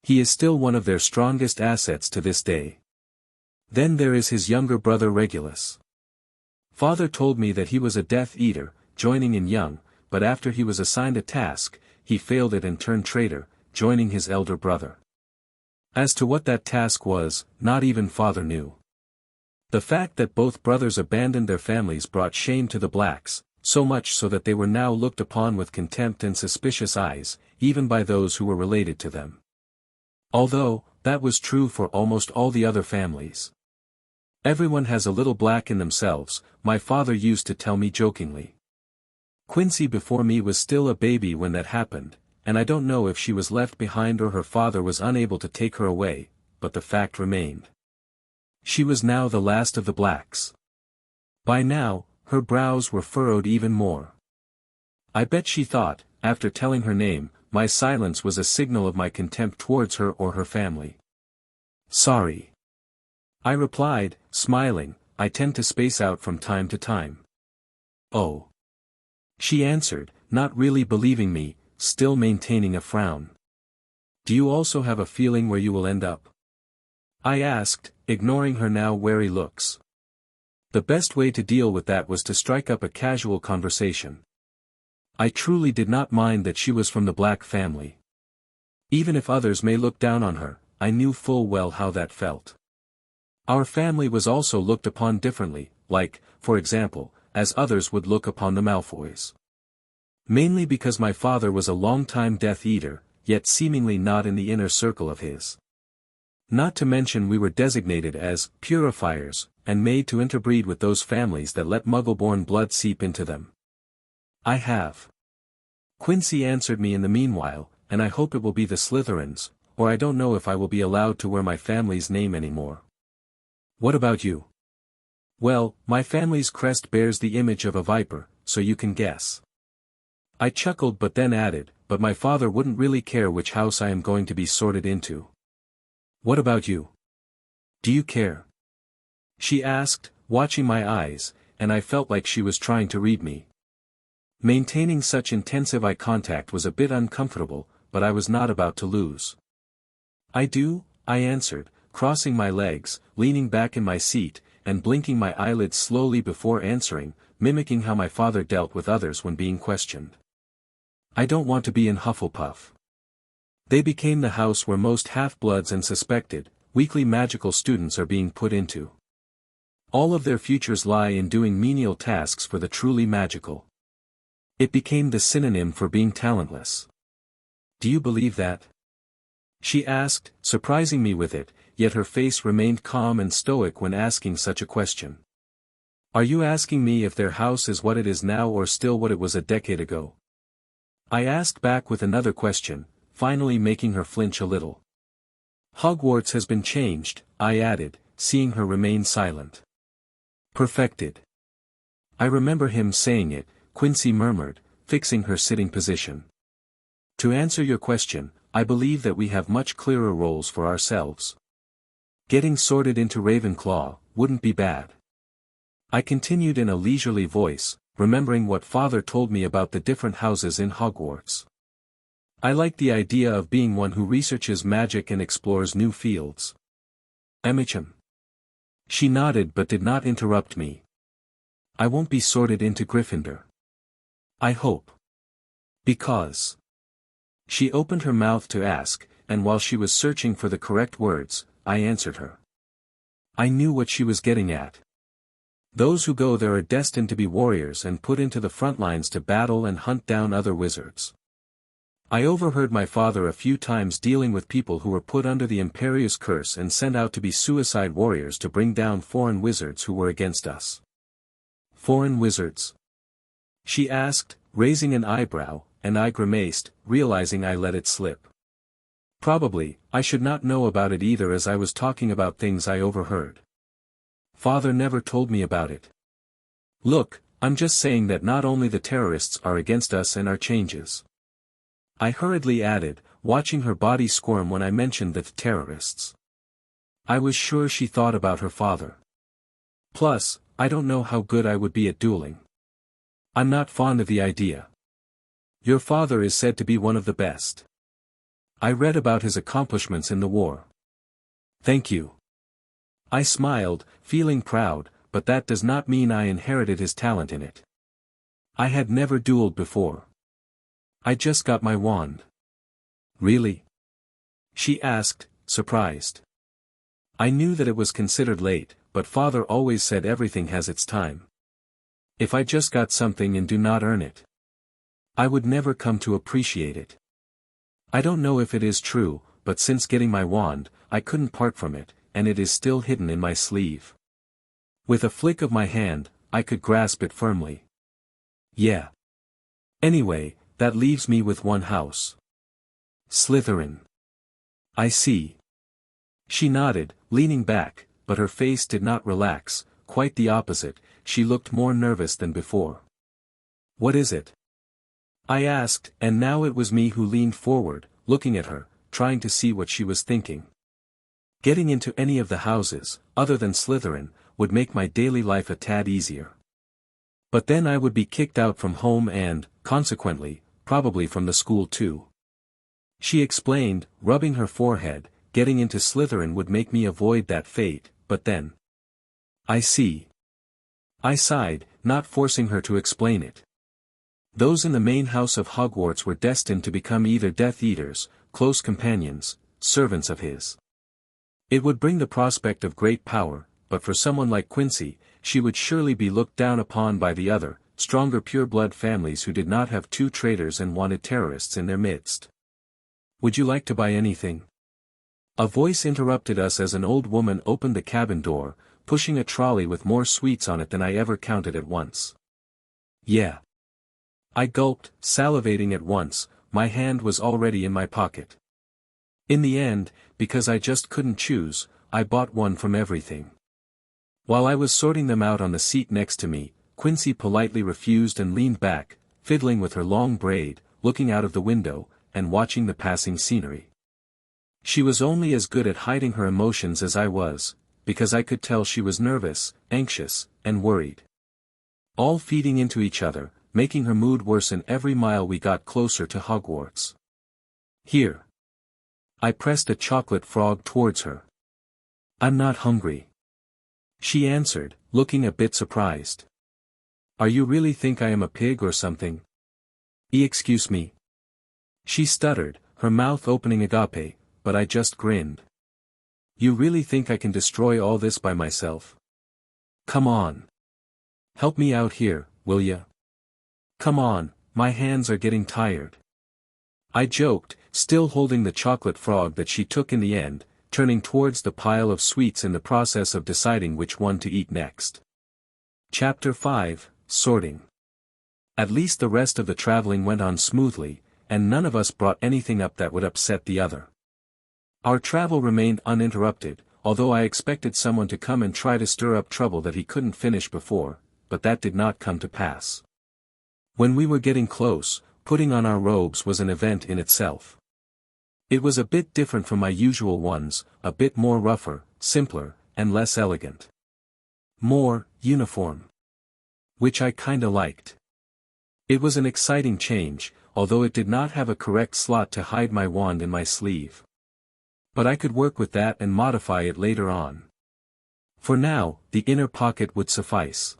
[SPEAKER 1] He is still one of their strongest assets to this day. Then there is his younger brother Regulus. Father told me that he was a Death Eater, joining in young, but after he was assigned a task, he failed it and turned traitor, joining his elder brother. As to what that task was, not even Father knew. The fact that both brothers abandoned their families brought shame to the Blacks, so much so that they were now looked upon with contempt and suspicious eyes, even by those who were related to them. Although, that was true for almost all the other families. Everyone has a little black in themselves, my father used to tell me jokingly. Quincy before me was still a baby when that happened, and I don't know if she was left behind or her father was unable to take her away, but the fact remained. She was now the last of the Blacks. By now, her brows were furrowed even more. I bet she thought, after telling her name, my silence was a signal of my contempt towards her or her family. Sorry. I replied, smiling, I tend to space out from time to time. Oh. She answered, not really believing me, still maintaining a frown. Do you also have a feeling where you will end up? I asked, ignoring her now wary looks. The best way to deal with that was to strike up a casual conversation. I truly did not mind that she was from the Black family. Even if others may look down on her, I knew full well how that felt. Our family was also looked upon differently, like, for example, as others would look upon the Malfoys. Mainly because my father was a long-time Death Eater, yet seemingly not in the inner circle of his. Not to mention we were designated as purifiers, and made to interbreed with those families that let Muggle-born blood seep into them. I have. Quincy answered me in the meanwhile, and I hope it will be the Slytherins, or I don't know if I will be allowed to wear my family's name anymore. What about you? Well, my family's crest bears the image of a viper, so you can guess. I chuckled but then added, but my father wouldn't really care which house I am going to be sorted into. What about you? Do you care? She asked, watching my eyes, and I felt like she was trying to read me. Maintaining such intensive eye contact was a bit uncomfortable, but I was not about to lose. I do, I answered, crossing my legs, leaning back in my seat, and blinking my eyelids slowly before answering, mimicking how my father dealt with others when being questioned. I don't want to be in Hufflepuff. They became the house where most half-bloods and suspected, weakly magical students are being put into. All of their futures lie in doing menial tasks for the truly magical. It became the synonym for being talentless. Do you believe that? She asked, surprising me with it, yet her face remained calm and stoic when asking such a question. Are you asking me if their house is what it is now or still what it was a decade ago? I asked back with another question, finally making her flinch a little. Hogwarts has been changed, I added, seeing her remain silent. Perfected. I remember him saying it, Quincy murmured, fixing her sitting position. To answer your question, I believe that we have much clearer roles for ourselves. Getting sorted into Ravenclaw wouldn't be bad. I continued in a leisurely voice, remembering what Father told me about the different houses in Hogwarts. I like the idea of being one who researches magic and explores new fields. Emmichem. She nodded but did not interrupt me. I won't be sorted into Gryffindor. I hope. Because. She opened her mouth to ask, and while she was searching for the correct words, I answered her. I knew what she was getting at. Those who go there are destined to be warriors and put into the front lines to battle and hunt down other wizards. I overheard my father a few times dealing with people who were put under the Imperius curse and sent out to be suicide warriors to bring down foreign wizards who were against us. Foreign wizards? She asked, raising an eyebrow, and I grimaced, realizing I let it slip. Probably, I should not know about it either as I was talking about things I overheard. Father never told me about it. Look, I'm just saying that not only the terrorists are against us and our changes. I hurriedly added, watching her body squirm when I mentioned the terrorists. I was sure she thought about her father. Plus, I don't know how good I would be at dueling. I'm not fond of the idea. Your father is said to be one of the best. I read about his accomplishments in the war. Thank you. I smiled, feeling proud, but that does not mean I inherited his talent in it. I had never dueled before. I just got my wand. Really? She asked, surprised. I knew that it was considered late, but Father always said everything has its time. If I just got something and do not earn it, I would never come to appreciate it. I don't know if it is true, but since getting my wand, I couldn't part from it, and it is still hidden in my sleeve. With a flick of my hand, I could grasp it firmly. Yeah. Anyway, that leaves me with one house. Slytherin. I see. She nodded, leaning back, but her face did not relax, quite the opposite, she looked more nervous than before. What is it? I asked, and now it was me who leaned forward, looking at her, trying to see what she was thinking. Getting into any of the houses, other than Slytherin, would make my daily life a tad easier. But then I would be kicked out from home and, consequently, probably from the school too. She explained, rubbing her forehead, getting into Slytherin would make me avoid that fate, but then. I see. I sighed, not forcing her to explain it. Those in the main house of Hogwarts were destined to become either Death Eaters, close companions, servants of his. It would bring the prospect of great power, but for someone like Quincy, she would surely be looked down upon by the other, stronger pure-blood families who did not have two traitors and wanted terrorists in their midst. Would you like to buy anything? A voice interrupted us as an old woman opened the cabin door, pushing a trolley with more sweets on it than I ever counted at once. Yeah. I gulped, salivating at once, my hand was already in my pocket. In the end, because I just couldn't choose, I bought one from everything. While I was sorting them out on the seat next to me, Quincy politely refused and leaned back, fiddling with her long braid, looking out of the window, and watching the passing scenery. She was only as good at hiding her emotions as I was, because I could tell she was nervous, anxious, and worried. All feeding into each other, making her mood worsen every mile we got closer to Hogwarts. Here. I pressed a chocolate frog towards her. I'm not hungry. She answered, looking a bit surprised. Are you really think I am a pig or something? Excuse me. She stuttered, her mouth opening agape, but I just grinned. You really think I can destroy all this by myself? Come on. Help me out here, will ya? Come on, my hands are getting tired. I joked, still holding the chocolate frog that she took in the end, turning towards the pile of sweets in the process of deciding which one to eat next. Chapter 5, Sorting. At least the rest of the traveling went on smoothly, and none of us brought anything up that would upset the other. Our travel remained uninterrupted, although I expected someone to come and try to stir up trouble that he couldn't finish before, but that did not come to pass. When we were getting close, putting on our robes was an event in itself. It was a bit different from my usual ones, a bit more rougher, simpler, and less elegant. More uniform. Which I kinda liked. It was an exciting change, although it did not have a correct slot to hide my wand in my sleeve. But I could work with that and modify it later on. For now, the inner pocket would suffice.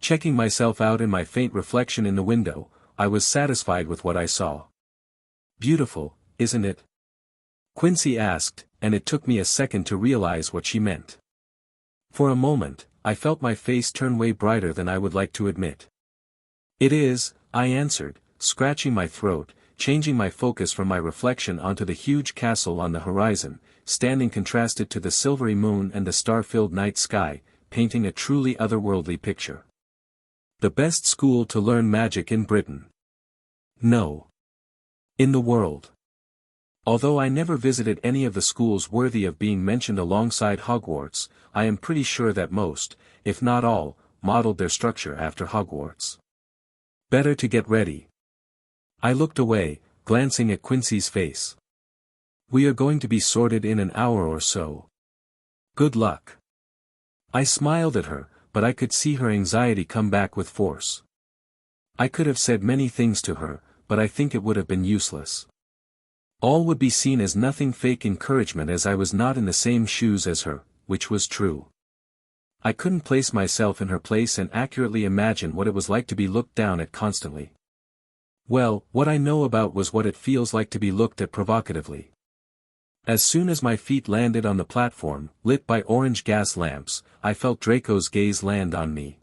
[SPEAKER 1] Checking myself out in my faint reflection in the window, I was satisfied with what I saw. Beautiful, isn't it? Quincy asked, and it took me a second to realize what she meant. For a moment, I felt my face turn way brighter than I would like to admit. It is, I answered, scratching my throat, changing my focus from my reflection onto the huge castle on the horizon, standing contrasted to the silvery moon and the star-filled night sky, painting a truly otherworldly picture. The best school to learn magic in Britain. No. In the world. Although I never visited any of the schools worthy of being mentioned alongside Hogwarts, I am pretty sure that most, if not all, modeled their structure after Hogwarts. Better to get ready. I looked away, glancing at Quincy's face. We are going to be sorted in an hour or so. Good luck. I smiled at her, but I could see her anxiety come back with force. I could have said many things to her, but I think it would have been useless. All would be seen as nothing fake encouragement as I was not in the same shoes as her, which was true. I couldn't place myself in her place and accurately imagine what it was like to be looked down at constantly. Well, what I know about was what it feels like to be looked at provocatively. As soon as my feet landed on the platform, lit by orange gas lamps, I felt Draco's gaze land on me.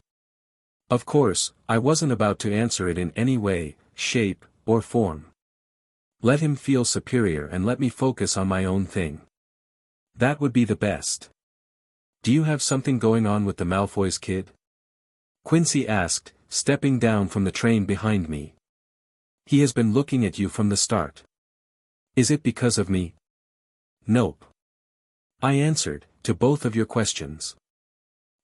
[SPEAKER 1] Of course, I wasn't about to answer it in any way, shape, or form. Let him feel superior and let me focus on my own thing. That would be the best. Do you have something going on with the Malfoy's kid? Quincy asked, stepping down from the train behind me. He has been looking at you from the start. Is it because of me? Nope. I answered, to both of your questions.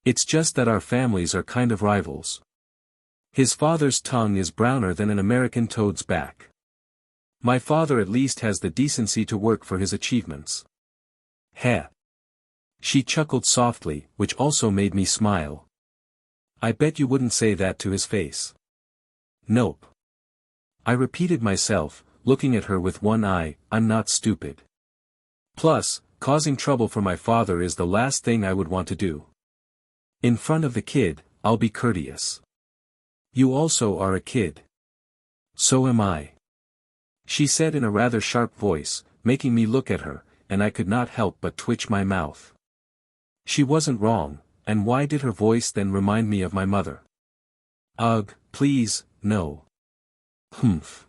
[SPEAKER 1] It's just that our families are kind of rivals. His father's tongue is browner than an American toad's back. My father at least has the decency to work for his achievements. Heh. She chuckled softly, which also made me smile. I bet you wouldn't say that to his face. Nope. I repeated myself, looking at her with one eye, I'm not stupid. Plus, causing trouble for my father is the last thing I would want to do. In front of the kid, I'll be courteous. You also are a kid. So am I. She said in a rather sharp voice, making me look at her, and I could not help but twitch my mouth. She wasn't wrong, and why did her voice then remind me of my mother? Ugh, please, no. Humph.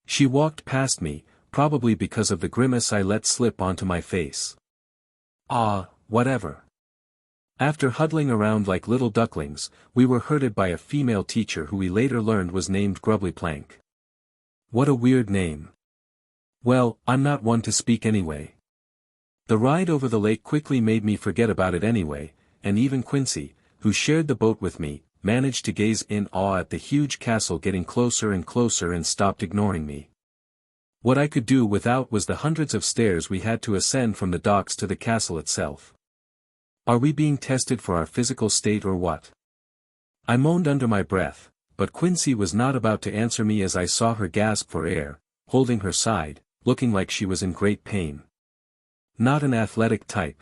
[SPEAKER 1] She walked past me, probably because of the grimace I let slip onto my face. Ah, whatever. After huddling around like little ducklings, we were herded by a female teacher who we later learned was named Grubblyplank. What a weird name. Well, I'm not one to speak anyway. The ride over the lake quickly made me forget about it anyway, and even Quincy, who shared the boat with me, managed to gaze in awe at the huge castle getting closer and closer and stopped ignoring me. What I could do without was the hundreds of stairs we had to ascend from the docks to the castle itself. Are we being tested for our physical state or what? I moaned under my breath, but Quincy was not about to answer me as I saw her gasp for air, holding her side, looking like she was in great pain. Not an athletic type.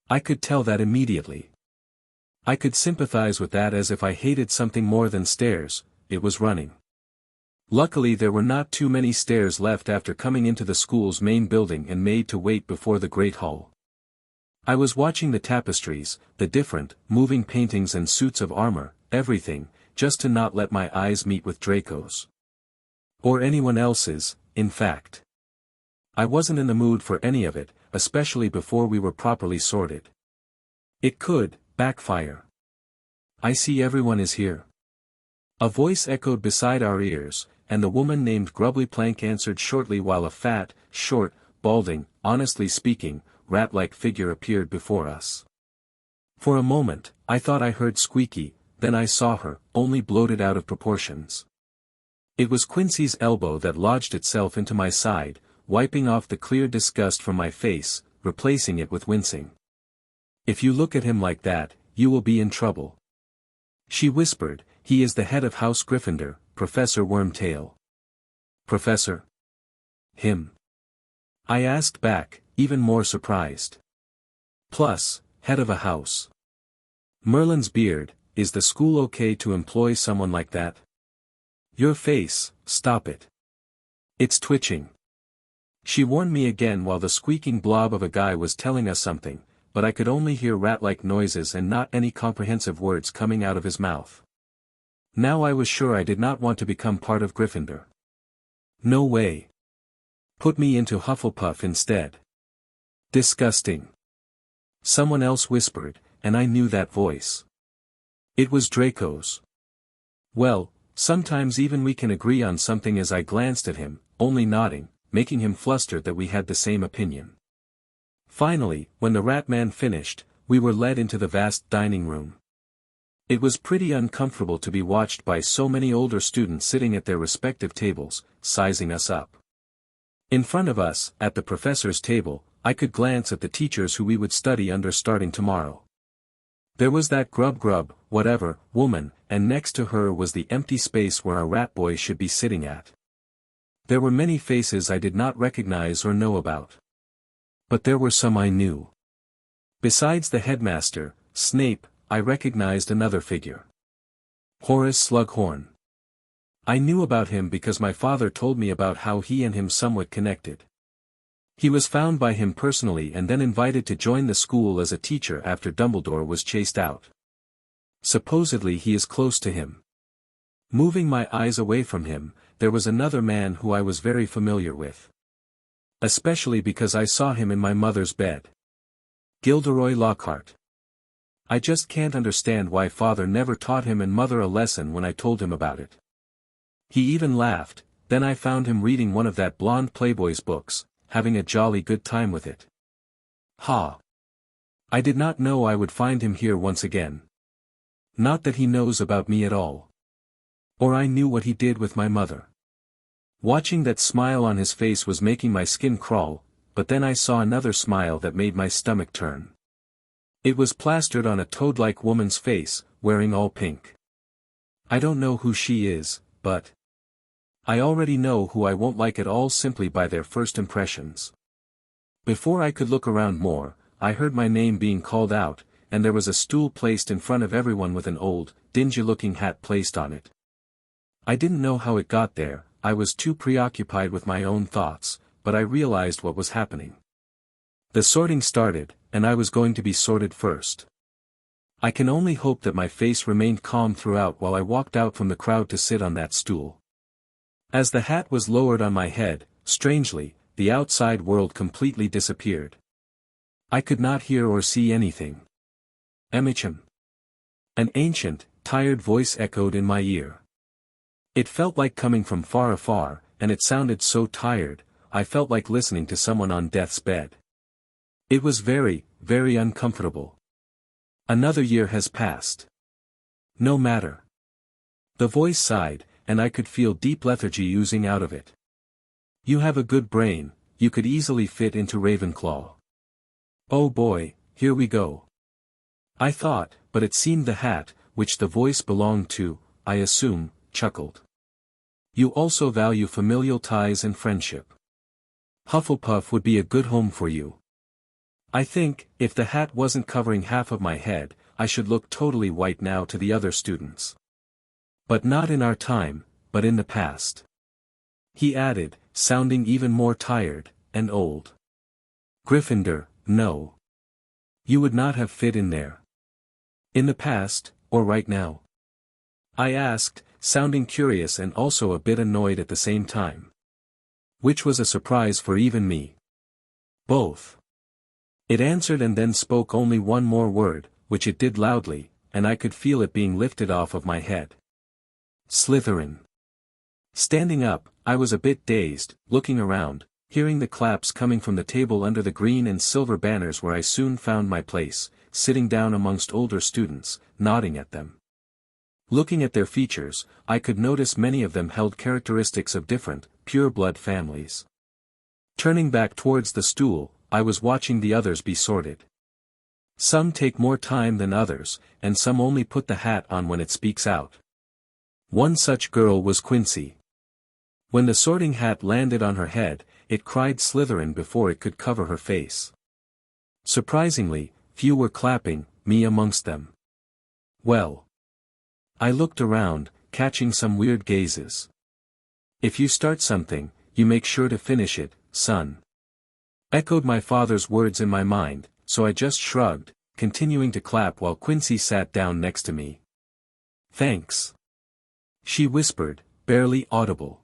[SPEAKER 1] I could tell that immediately. I could sympathize with that as if I hated something more than stairs, it was running. Luckily there were not too many stairs left after coming into the school's main building and made to wait before the Great Hall. I was watching the tapestries, the different, moving paintings and suits of armor, everything, just to not let my eyes meet with Draco's. Or anyone else's, in fact. I wasn't in the mood for any of it, especially before we were properly sorted. It could backfire. I see everyone is here. A voice echoed beside our ears, and the woman named Grubbly-Plank answered shortly while a fat, short, balding, honestly speaking, rat-like figure appeared before us. For a moment, I thought I heard Squeaky, then I saw her, only bloated out of proportions. It was Quincy's elbow that lodged itself into my side, wiping off the clear disgust from my face, replacing it with wincing. If you look at him like that, you will be in trouble. She whispered, he is the head of House Gryffindor, Professor Wormtail. Professor? Him? I asked back, even more surprised. Plus, head of a house. Merlin's beard, is the school okay to employ someone like that? Your face, stop it. It's twitching. She warned me again while the squeaking blob of a guy was telling us something, but I could only hear rat-like noises and not any comprehensive words coming out of his mouth. Now I was sure I did not want to become part of Gryffindor. No way. Put me into Hufflepuff instead. Disgusting. Someone else whispered, and I knew that voice. It was Draco's. Well, sometimes even we can agree on something as I glanced at him, only nodding, making him flustered that we had the same opinion. Finally, when the rat man finished, we were led into the vast dining room. It was pretty uncomfortable to be watched by so many older students sitting at their respective tables, sizing us up. In front of us, at the professor's table, I could glance at the teachers who we would study under starting tomorrow. There was that grub, whatever, woman, and next to her was the empty space where a rat boy should be sitting at. There were many faces I did not recognize or know about. But there were some I knew. Besides the headmaster, Snape, I recognized another figure. Horace Slughorn. I knew about him because my father told me about how he and him somewhat connected. He was found by him personally and then invited to join the school as a teacher after Dumbledore was chased out. Supposedly he is close to him. Moving my eyes away from him, there was another man who I was very familiar with. Especially because I saw him in my mother's bed. Gilderoy Lockhart. I just can't understand why father never taught him and mother a lesson when I told him about it. He even laughed, then I found him reading one of that blonde Playboy's books, having a jolly good time with it. Ha! I did not know I would find him here once again. Not that he knows about me at all. Or I knew what he did with my mother. Watching that smile on his face was making my skin crawl, but then I saw another smile that made my stomach turn. It was plastered on a toad-like woman's face, wearing all pink. I don't know who she is, but I already know who I won't like at all simply by their first impressions. Before I could look around more, I heard my name being called out, and there was a stool placed in front of everyone with an old, dingy-looking hat placed on it. I didn't know how it got there, I was too preoccupied with my own thoughts, but I realized what was happening. The sorting started, and I was going to be sorted first. I can only hope that my face remained calm throughout while I walked out from the crowd to sit on that stool. As the hat was lowered on my head, strangely, the outside world completely disappeared. I could not hear or see anything. Emicham. An ancient, tired voice echoed in my ear. It felt like coming from far afar, and it sounded so tired, I felt like listening to someone on death's bed. It was very, very uncomfortable. Another year has passed. No matter. The voice sighed, and I could feel deep lethargy oozing out of it. You have a good brain, you could easily fit into Ravenclaw. Oh boy, here we go. I thought, but it seemed the hat, which the voice belonged to, I assume, chuckled. You also value familial ties and friendship. Hufflepuff would be a good home for you. I think, if the hat wasn't covering half of my head, I should look totally white now to the other students. But not in our time, but in the past. He added, sounding even more tired, and old. Gryffindor, no. You would not have fit in there. In the past, or right now? I asked, sounding curious and also a bit annoyed at the same time. Which was a surprise for even me. Both. It answered and then spoke only one more word, which it did loudly, and I could feel it being lifted off of my head. Slytherin. Standing up, I was a bit dazed, looking around, hearing the claps coming from the table under the green and silver banners where I soon found my place, sitting down amongst older students, nodding at them. Looking at their features, I could notice many of them held characteristics of different, pure-blood families. Turning back towards the stool, I was watching the others be sorted. Some take more time than others, and some only put the hat on when it speaks out. One such girl was Quincy. When the sorting hat landed on her head, it cried Slytherin before it could cover her face. Surprisingly, few were clapping, me amongst them. Well. I looked around, catching some weird gazes. If you start something, you make sure to finish it, son. Echoed my father's words in my mind, so I just shrugged, continuing to clap while Quincy sat down next to me. Thanks. She whispered, barely audible.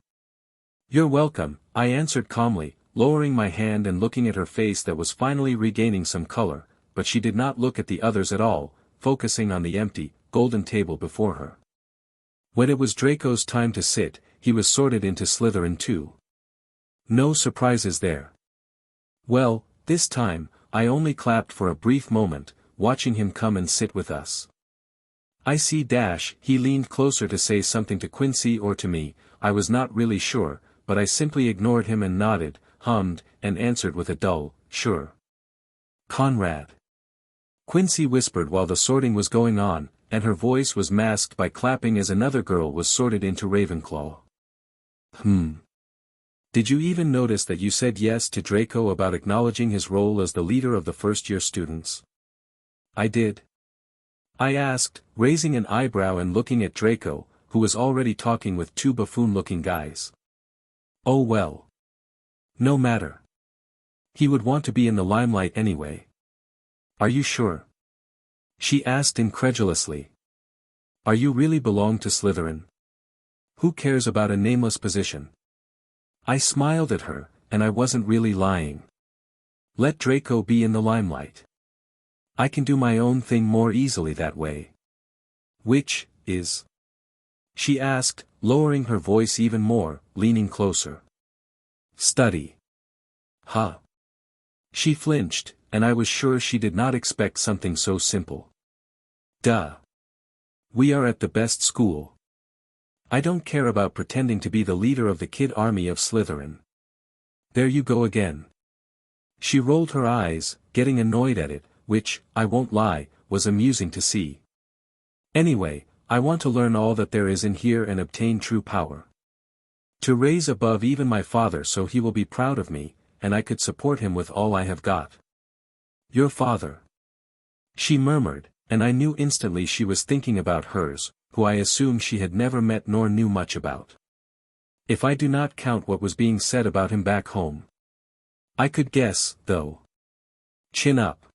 [SPEAKER 1] You're welcome, I answered calmly, lowering my hand and looking at her face that was finally regaining some color, but she did not look at the others at all, focusing on the empty, golden table before her. When it was Draco's time to sit, he was sorted into Slytherin too. No surprises there. Well, this time, I only clapped for a brief moment, watching him come and sit with us. I see dash, he leaned closer to say something to Quincy or to me, I was not really sure, but I simply ignored him and nodded, hummed, and answered with a dull, sure. Conrad. Quincy whispered while the sorting was going on, and her voice was masked by clapping as another girl was sorted into Ravenclaw. Did you even notice that you said yes to Draco about acknowledging his role as the leader of the first-year students? I did. I asked, raising an eyebrow and looking at Draco, who was already talking with two buffoon-looking guys. Oh well. No matter. He would want to be in the limelight anyway. Are you sure? She asked incredulously. Are you really belong to Slytherin? Who cares about a nameless position? I smiled at her, and I wasn't really lying. Let Draco be in the limelight. I can do my own thing more easily that way. Which is? She asked, lowering her voice even more, leaning closer. Study. Huh. She flinched, and I was sure she did not expect something so simple. Duh. We are at the best school. I don't care about pretending to be the leader of the kid army of Slytherin. There you go again. She rolled her eyes, getting annoyed at it, which, I won't lie, was amusing to see. Anyway, I want to learn all that there is in here and obtain true power. To raise above even my father so he will be proud of me, and I could support him with all I have got. Your father. She murmured, and I knew instantly she was thinking about hers, who I assumed she had never met nor knew much about. If I do not count what was being said about him back home. I could guess, though. Chin up.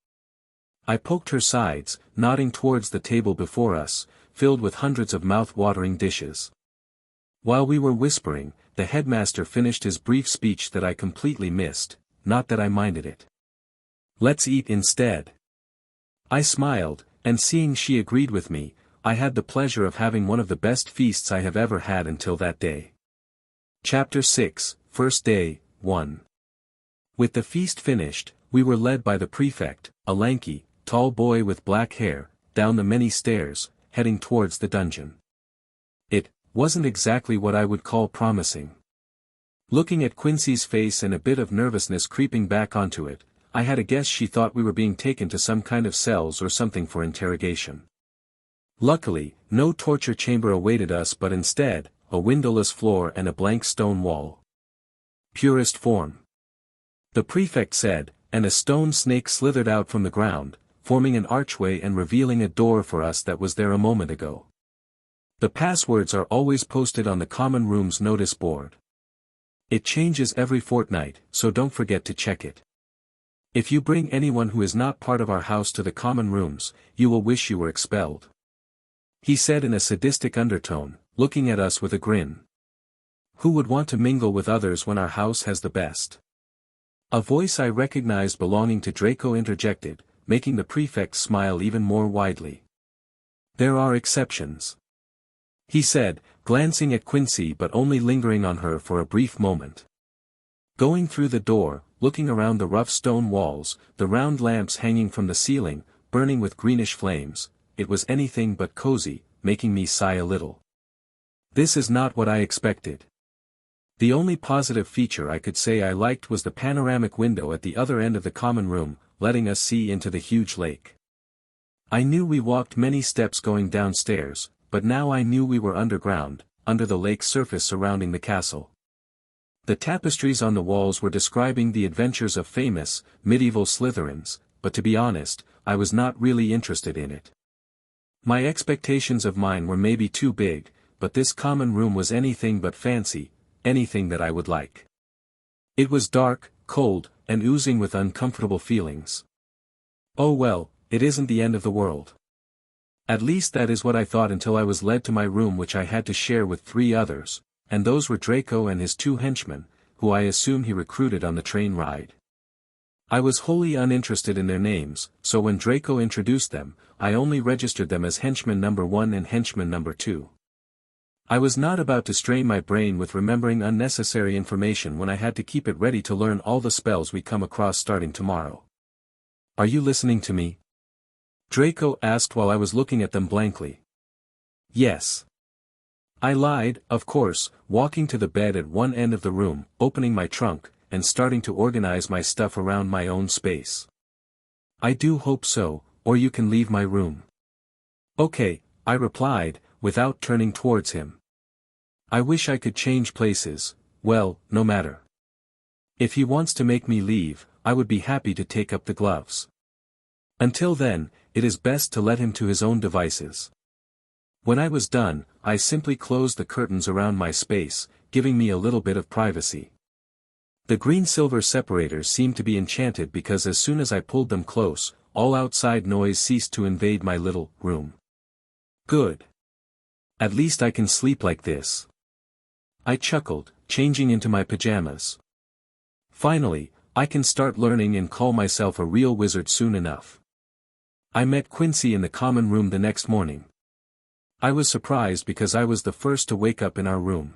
[SPEAKER 1] I poked her sides, nodding towards the table before us, filled with hundreds of mouth-watering dishes. While we were whispering, the headmaster finished his brief speech that I completely missed, not that I minded it. Let's eat instead. I smiled, and seeing she agreed with me, I had the pleasure of having one of the best feasts I have ever had until that day. Chapter 6, First Day, 1. With the feast finished, we were led by the prefect, a lanky, tall boy with black hair, down the many stairs, heading towards the dungeon. It wasn't exactly what I would call promising. Looking at Quincy's face and a bit of nervousness creeping back onto it, I had a guess she thought we were being taken to some kind of cells or something for interrogation. Luckily, no torture chamber awaited us but instead, a windowless floor and a blank stone wall. Purest form. The prefect said, and a stone snake slithered out from the ground, forming an archway and revealing a door for us that was there a moment ago. The passwords are always posted on the common room's notice board. It changes every fortnight, so don't forget to check it. If you bring anyone who is not part of our house to the common rooms, you will wish you were expelled. He said in a sadistic undertone, looking at us with a grin. Who would want to mingle with others when our house has the best? A voice I recognized belonging to Draco interjected, making the prefect smile even more widely. There are exceptions, he said, glancing at Quincy but only lingering on her for a brief moment. Going through the door, looking around the rough stone walls, the round lamps hanging from the ceiling, burning with greenish flames, it was anything but cozy, making me sigh a little. This is not what I expected. The only positive feature I could say I liked was the panoramic window at the other end of the common room, letting us see into the huge lake. I knew we walked many steps going downstairs, but now I knew we were underground, under the lake's surface surrounding the castle. The tapestries on the walls were describing the adventures of famous, medieval Slytherins, but to be honest, I was not really interested in it. My expectations of mine were maybe too big, but this common room was anything but fancy, anything that I would like. It was dark, cold, and oozing with uncomfortable feelings. Oh well, it isn't the end of the world. At least that is what I thought until I was led to my room, which I had to share with 3 others, and those were Draco and his 2 henchmen, who I assume he recruited on the train ride. I was wholly uninterested in their names, so when Draco introduced them, I only registered them as henchman number 1 and henchman number 2. I was not about to strain my brain with remembering unnecessary information when I had to keep it ready to learn all the spells we come across starting tomorrow. Are you listening to me? Draco asked while I was looking at them blankly. Yes. I lied, of course, walking to the bed at one end of the room, opening my trunk, and starting to organize my stuff around my own space. I do hope so, or you can leave my room. Okay, I replied, without turning towards him. I wish I could change places, well, no matter. If he wants to make me leave, I would be happy to take up the gloves. Until then, it is best to let him to his own devices. When I was done, I simply closed the curtains around my space, giving me a little bit of privacy. The green-silver separators seemed to be enchanted because as soon as I pulled them close, all outside noise ceased to invade my little room. Good. At least I can sleep like this. I chuckled, changing into my pajamas. Finally, I can start learning and call myself a real wizard soon enough. I met Quincy in the common room the next morning. I was surprised because I was the first to wake up in our room.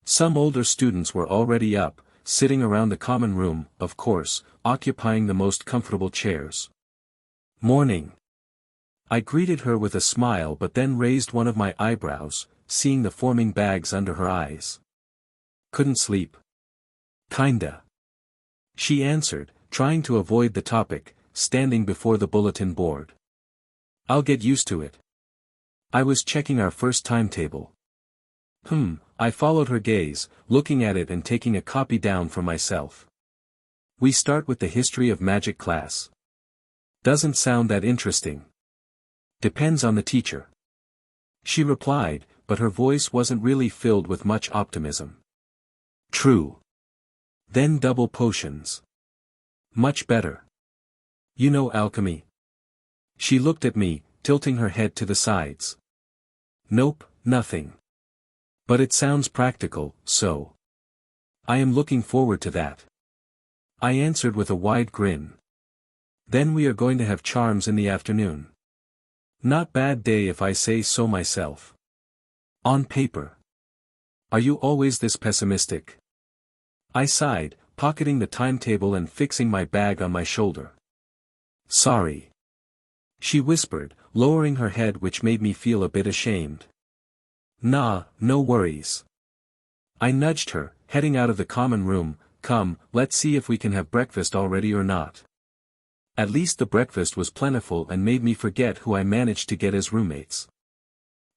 [SPEAKER 1] Some older students were already up, sitting around the common room, of course, occupying the most comfortable chairs. Morning. I greeted her with a smile but then raised one of my eyebrows, seeing the forming bags under her eyes. Couldn't sleep? Kinda. She answered, trying to avoid the topic, standing before the bulletin board. I'll get used to it. I was checking our first timetable. I followed her gaze, looking at it and taking a copy down for myself. We start with the history of magic class. Doesn't sound that interesting. Depends on the teacher. She replied, but her voice wasn't really filled with much optimism. True. Then double potions. Much better. You know alchemy. She looked at me, tilting her head to the sides. Nope, nothing. But it sounds practical, so. I am looking forward to that. I answered with a wide grin. Then we are going to have charms in the afternoon. Not bad day if I say so myself. On paper. Are you always this pessimistic? I sighed, pocketing the timetable and fixing my bag on my shoulder. Sorry. She whispered, lowering her head, which made me feel a bit ashamed. Nah, no worries. I nudged her, heading out of the common room. Come, let's see if we can have breakfast already or not. At least the breakfast was plentiful and made me forget who I managed to get as roommates.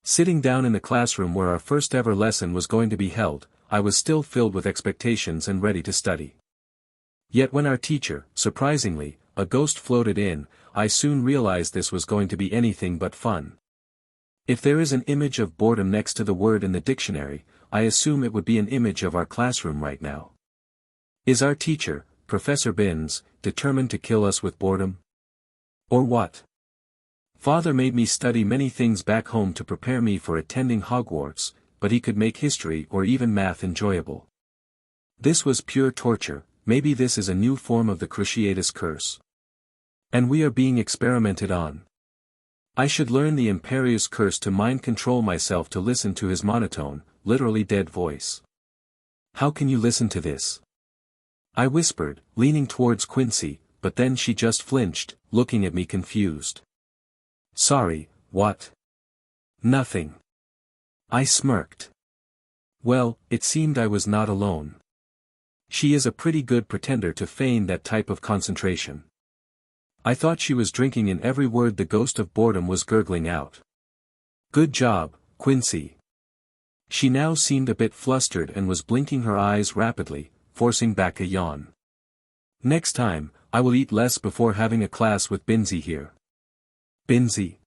[SPEAKER 1] Sitting down in the classroom where our first ever lesson was going to be held, I was still filled with expectations and ready to study. Yet when our teacher, surprisingly, a ghost floated in, I soon realized this was going to be anything but fun. If there is an image of boredom next to the word in the dictionary, I assume it would be an image of our classroom right now. Is our teacher, Professor Binns, determined to kill us with boredom? Or what? Father made me study many things back home to prepare me for attending Hogwarts, but he could make history or even math enjoyable. This was pure torture. Maybe this is a new form of the Cruciatus curse. And we are being experimented on. I should learn the Imperious curse to mind control myself to listen to his monotone, literally dead voice. How can you listen to this? I whispered, leaning towards Quincy, but then she just flinched, looking at me confused. Sorry, what? Nothing. I smirked. Well, it seemed I was not alone. She is a pretty good pretender to feign that type of concentration. I thought she was drinking in every word the ghost of boredom was gurgling out. Good job, Quincy. She now seemed a bit flustered and was blinking her eyes rapidly, forcing back a yawn. Next time, I will eat less before having a class with Binzi here. Binzi?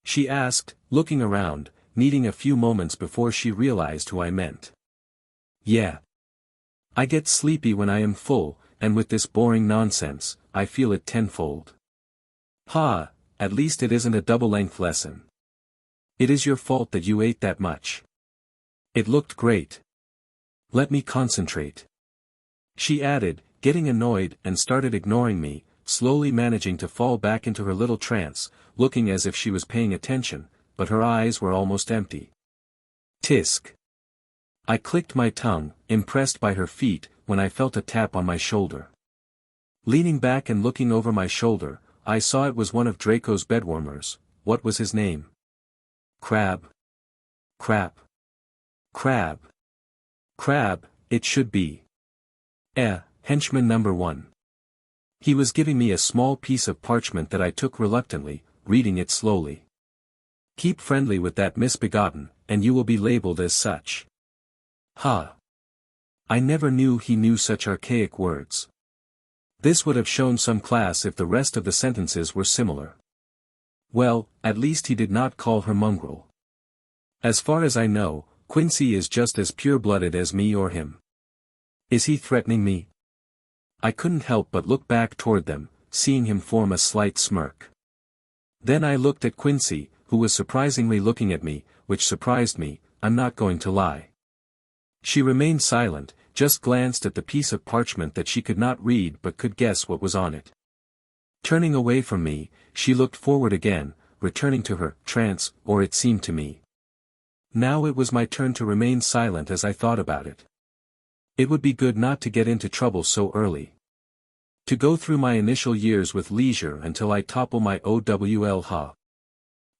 [SPEAKER 1] She asked, looking around, needing a few moments before she realized who I meant. Yeah. I get sleepy when I am full, and with this boring nonsense, I feel it tenfold. Ha, at least it isn't a double-length lesson. It is your fault that you ate that much. It looked great. Let me concentrate. She added, getting annoyed and started ignoring me, slowly managing to fall back into her little trance, looking as if she was paying attention, but her eyes were almost empty. Tisk. I clicked my tongue, impressed by her feat, when I felt a tap on my shoulder. Leaning back and looking over my shoulder, I saw it was one of Draco's bedwarmers. What was his name? Crab. Crap. Crab. Crab, it should be. Henchman number 1. He was giving me a small piece of parchment that I took reluctantly, reading it slowly. Keep friendly with that misbegotten, and you will be labeled as such. Ha. I never knew he knew such archaic words. This would have shown some class if the rest of the sentences were similar. Well, at least he did not call her mongrel. As far as I know, Quincy is just as pure-blooded as me or him. Is he threatening me? I couldn't help but look back toward them, seeing him form a slight smirk. Then I looked at Quincy, who was surprisingly looking at me, which surprised me, I'm not going to lie. She remained silent, just glanced at the piece of parchment that she could not read but could guess what was on it. Turning away from me, she looked forward again, returning to her trance, or it seemed to me. Now it was my turn to remain silent as I thought about it. It would be good not to get into trouble so early. To go through my initial years with leisure until I topple my OWL ha.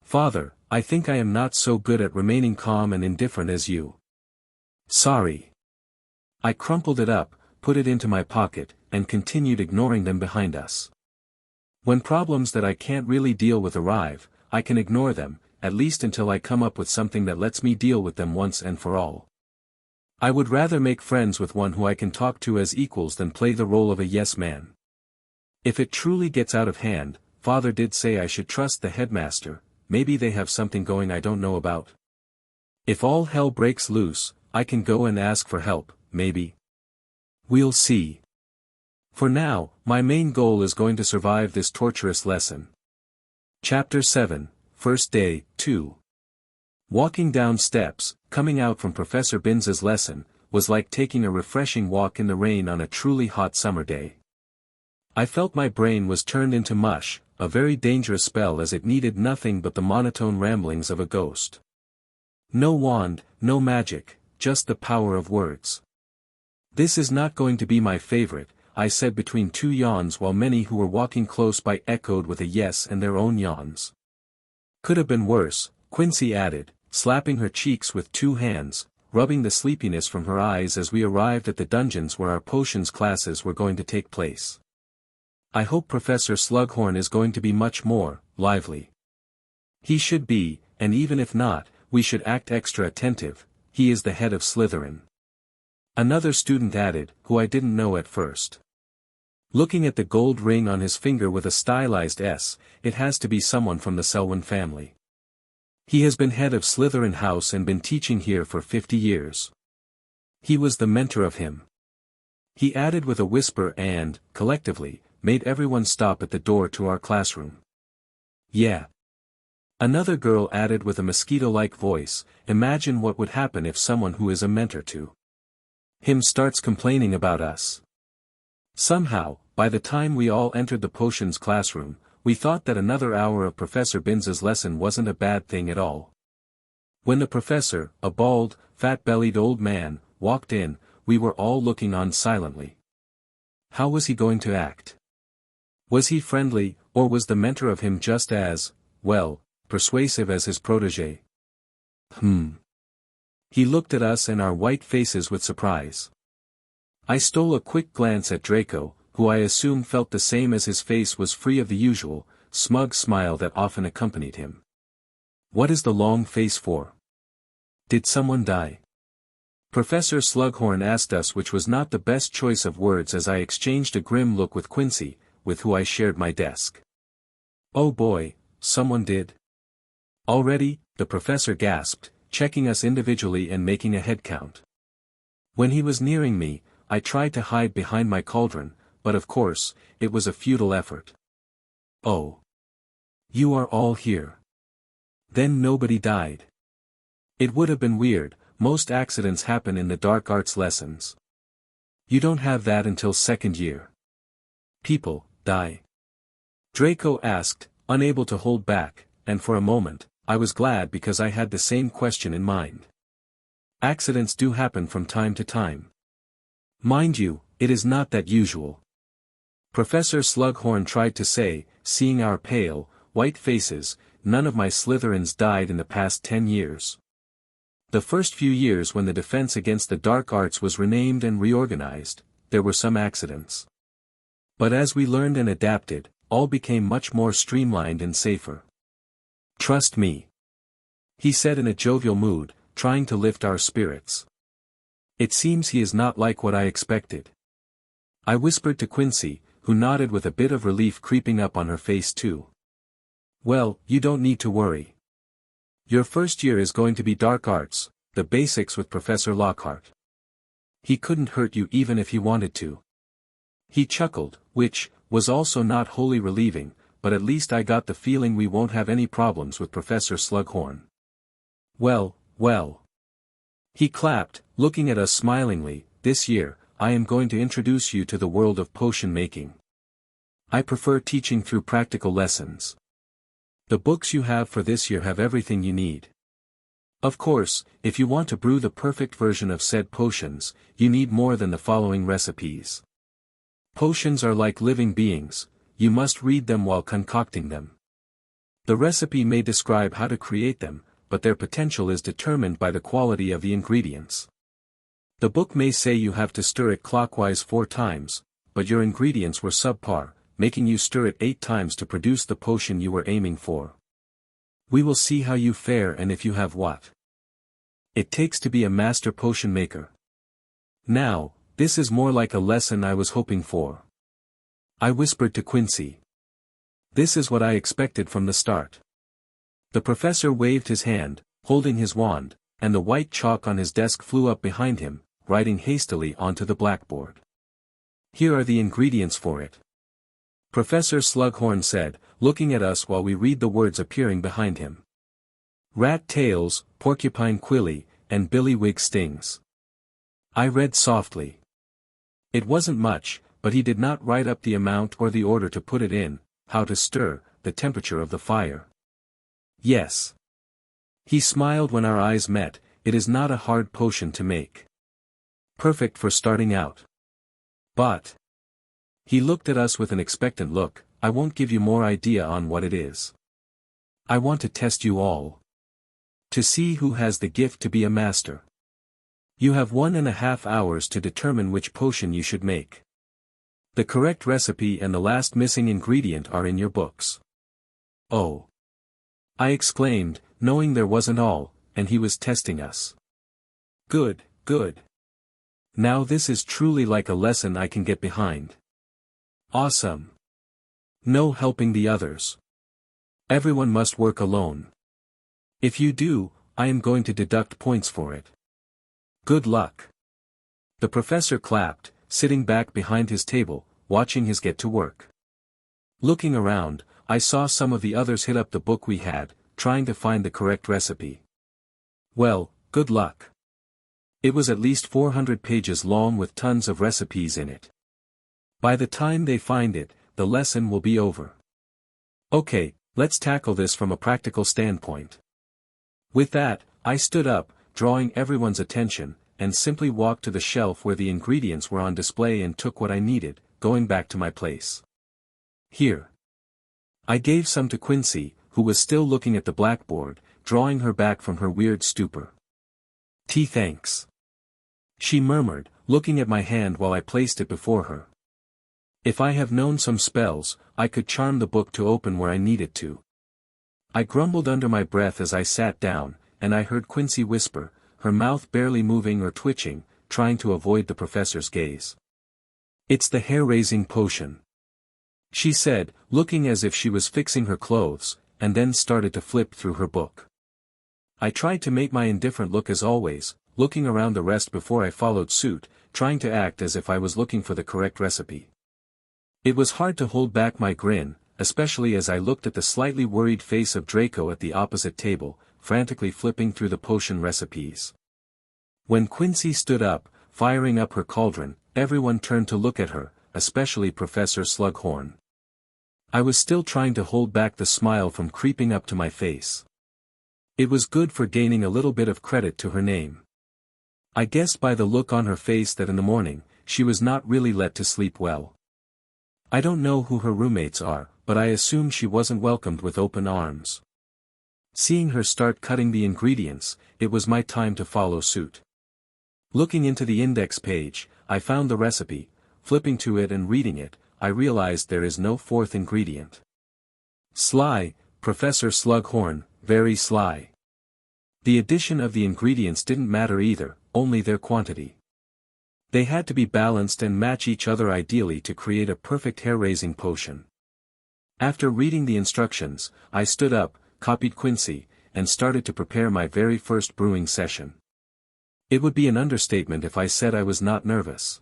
[SPEAKER 1] Father, I think I am not so good at remaining calm and indifferent as you. Sorry. I crumpled it up, put it into my pocket, and continued ignoring them behind us. When problems that I can't really deal with arrive, I can ignore them, at least until I come up with something that lets me deal with them once and for all. I would rather make friends with one who I can talk to as equals than play the role of a yes man. If it truly gets out of hand, Father did say I should trust the headmaster, maybe they have something going I don't know about. If all hell breaks loose, I can go and ask for help, maybe. We'll see. For now, my main goal is going to survive this torturous lesson. Chapter 7, First Day, 2. Walking down steps, coming out from Professor Binz's lesson, was like taking a refreshing walk in the rain on a truly hot summer day. I felt my brain was turned into mush, a very dangerous spell as it needed nothing but the monotone ramblings of a ghost. No wand, no magic, just the power of words. This is not going to be my favorite, I said between two yawns while many who were walking close by echoed with a yes and their own yawns. Could have been worse, Quincy added, slapping her cheeks with two hands, rubbing the sleepiness from her eyes as we arrived at the dungeons where our potions classes were going to take place. I hope Professor Slughorn is going to be much more lively. He should be, and even if not, we should act extra attentive. He is the head of Slytherin. Another student added, who I didn't know at first. Looking at the gold ring on his finger with a stylized S, it has to be someone from the Selwyn family. He has been head of Slytherin House and been teaching here for 50 years. He was the mentor of him. He added with a whisper and, collectively, made everyone stop at the door to our classroom. Yeah. Another girl added with a mosquito-like voice, imagine what would happen if someone who is a mentor to him starts complaining about us. Somehow, by the time we all entered the potions classroom, we thought that another hour of Professor Binz's lesson wasn't a bad thing at all. When the professor, a bald, fat-bellied old man, walked in, we were all looking on silently. How was he going to act? Was he friendly, or was the mentor of him just as, well, persuasive as his protégé? He looked at us and our white faces with surprise. I stole a quick glance at Draco, who I assume felt the same as his face was free of the usual, smug smile that often accompanied him. What is the long face for? Did someone die? Professor Slughorn asked us, which was not the best choice of words, as I exchanged a grim look with Quincy, with who I shared my desk. Oh boy, someone did. Already, the professor gasped, checking us individually and making a head count. When he was nearing me, I tried to hide behind my cauldron, but of course, it was a futile effort. Oh. You are all here. Then nobody died. It would have been weird, most accidents happen in the dark arts lessons. You don't have that until second year. People die. Draco asked, unable to hold back, and for a moment, I was glad because I had the same question in mind. Accidents do happen from time to time. Mind you, it is not that usual. Professor Slughorn tried to say, seeing our pale, white faces, none of my Slytherins died in the past 10 years. The first few years when the Defense Against the Dark Arts was renamed and reorganized, there were some accidents. But as we learned and adapted, all became much more streamlined and safer. Trust me. He said in a jovial mood, trying to lift our spirits. It seems he is not like what I expected. I whispered to Quincy, who nodded with a bit of relief creeping up on her face too. Well, you don't need to worry. Your first year is going to be dark arts, the basics with Professor Lockhart. He couldn't hurt you even if he wanted to. He chuckled, which was also not wholly relieving, but at least I got the feeling we won't have any problems with Professor Slughorn. Well, well. He clapped, looking at us smilingly. This year, I am going to introduce you to the world of potion making. I prefer teaching through practical lessons. The books you have for this year have everything you need. Of course, if you want to brew the perfect version of said potions, you need more than the following recipes. Potions are like living beings, you must read them while concocting them. The recipe may describe how to create them, but their potential is determined by the quality of the ingredients. The book may say you have to stir it clockwise 4 times, but your ingredients were subpar, making you stir it 8 times to produce the potion you were aiming for. We will see how you fare and if you have what it takes to be a master potion maker. Now, this is more like a lesson I was hoping for. I whispered to Quincy. This is what I expected from the start. The professor waved his hand, holding his wand, and the white chalk on his desk flew up behind him, writing hastily onto the blackboard. Here are the ingredients for it. Professor Slughorn said, looking at us while we read the words appearing behind him. Rat tails, porcupine quilly, and billywig stings. I read softly. It wasn't much, but he did not write up the amount or the order to put it in, how to stir, the temperature of the fire. Yes. He smiled when our eyes met. It is not a hard potion to make. Perfect for starting out. But. He looked at us with an expectant look. I won't give you more idea on what it is. I want to test you all. To see who has the gift to be a master. You have 1.5 hours to determine which potion you should make. The correct recipe and the last missing ingredient are in your books. Oh. I exclaimed, knowing there wasn't all, and he was testing us. Good, good. Now this is truly like a lesson I can get behind. Awesome. No helping the others. Everyone must work alone. If you do, I am going to deduct points for it. Good luck. The professor clapped, sitting back behind his table, watching his get to work. Looking around, I saw some of the others hit up the book we had, trying to find the correct recipe. Well, good luck. It was at least 400 pages long with tons of recipes in it. By the time they find it, the lesson will be over. Okay, let's tackle this from a practical standpoint. With that, I stood up, drawing everyone's attention, and simply walked to the shelf where the ingredients were on display and took what I needed, going back to my place. Here. I gave some to Quincy, who was still looking at the blackboard, drawing her back from her weird stupor. Thanks. She murmured, looking at my hand while I placed it before her. If I have known some spells, I could charm the book to open where I needed to. I grumbled under my breath as I sat down, and I heard Quincy whisper, her mouth barely moving or twitching, trying to avoid the professor's gaze. It's the hair-raising potion, she said, looking as if she was fixing her clothes, and then started to flip through her book. I tried to make my indifferent look as always, looking around the rest before I followed suit, trying to act as if I was looking for the correct recipe. It was hard to hold back my grin, especially as I looked at the slightly worried face of Draco at the opposite table, frantically flipping through the potion recipes. When Quincy stood up, firing up her cauldron, everyone turned to look at her, especially Professor Slughorn. I was still trying to hold back the smile from creeping up to my face. It was good for gaining a little bit of credit to her name. I guessed by the look on her face that in the morning, she was not really let to sleep well. I don't know who her roommates are, but I assume she wasn't welcomed with open arms. Seeing her start cutting the ingredients, it was my time to follow suit. Looking into the index page, I found the recipe. Flipping to it and reading it, I realized there is no fourth ingredient. Sly, Professor Slughorn, very sly. The addition of the ingredients didn't matter either, only their quantity. They had to be balanced and match each other ideally to create a perfect hair-raising potion. After reading the instructions, I stood up, copied Quincy, and started to prepare my very first brewing session. It would be an understatement if I said I was not nervous.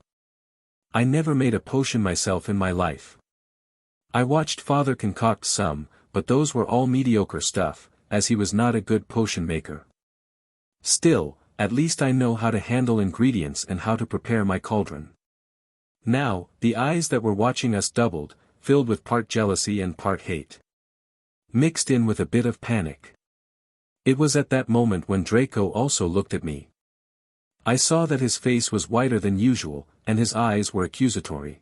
[SPEAKER 1] I never made a potion myself in my life. I watched Father concoct some, but those were all mediocre stuff, as he was not a good potion maker. Still, at least I know how to handle ingredients and how to prepare my cauldron. Now, the eyes that were watching us doubled, filled with part jealousy and part hate. Mixed in with a bit of panic. It was at that moment when Draco also looked at me. I saw that his face was whiter than usual, and his eyes were accusatory.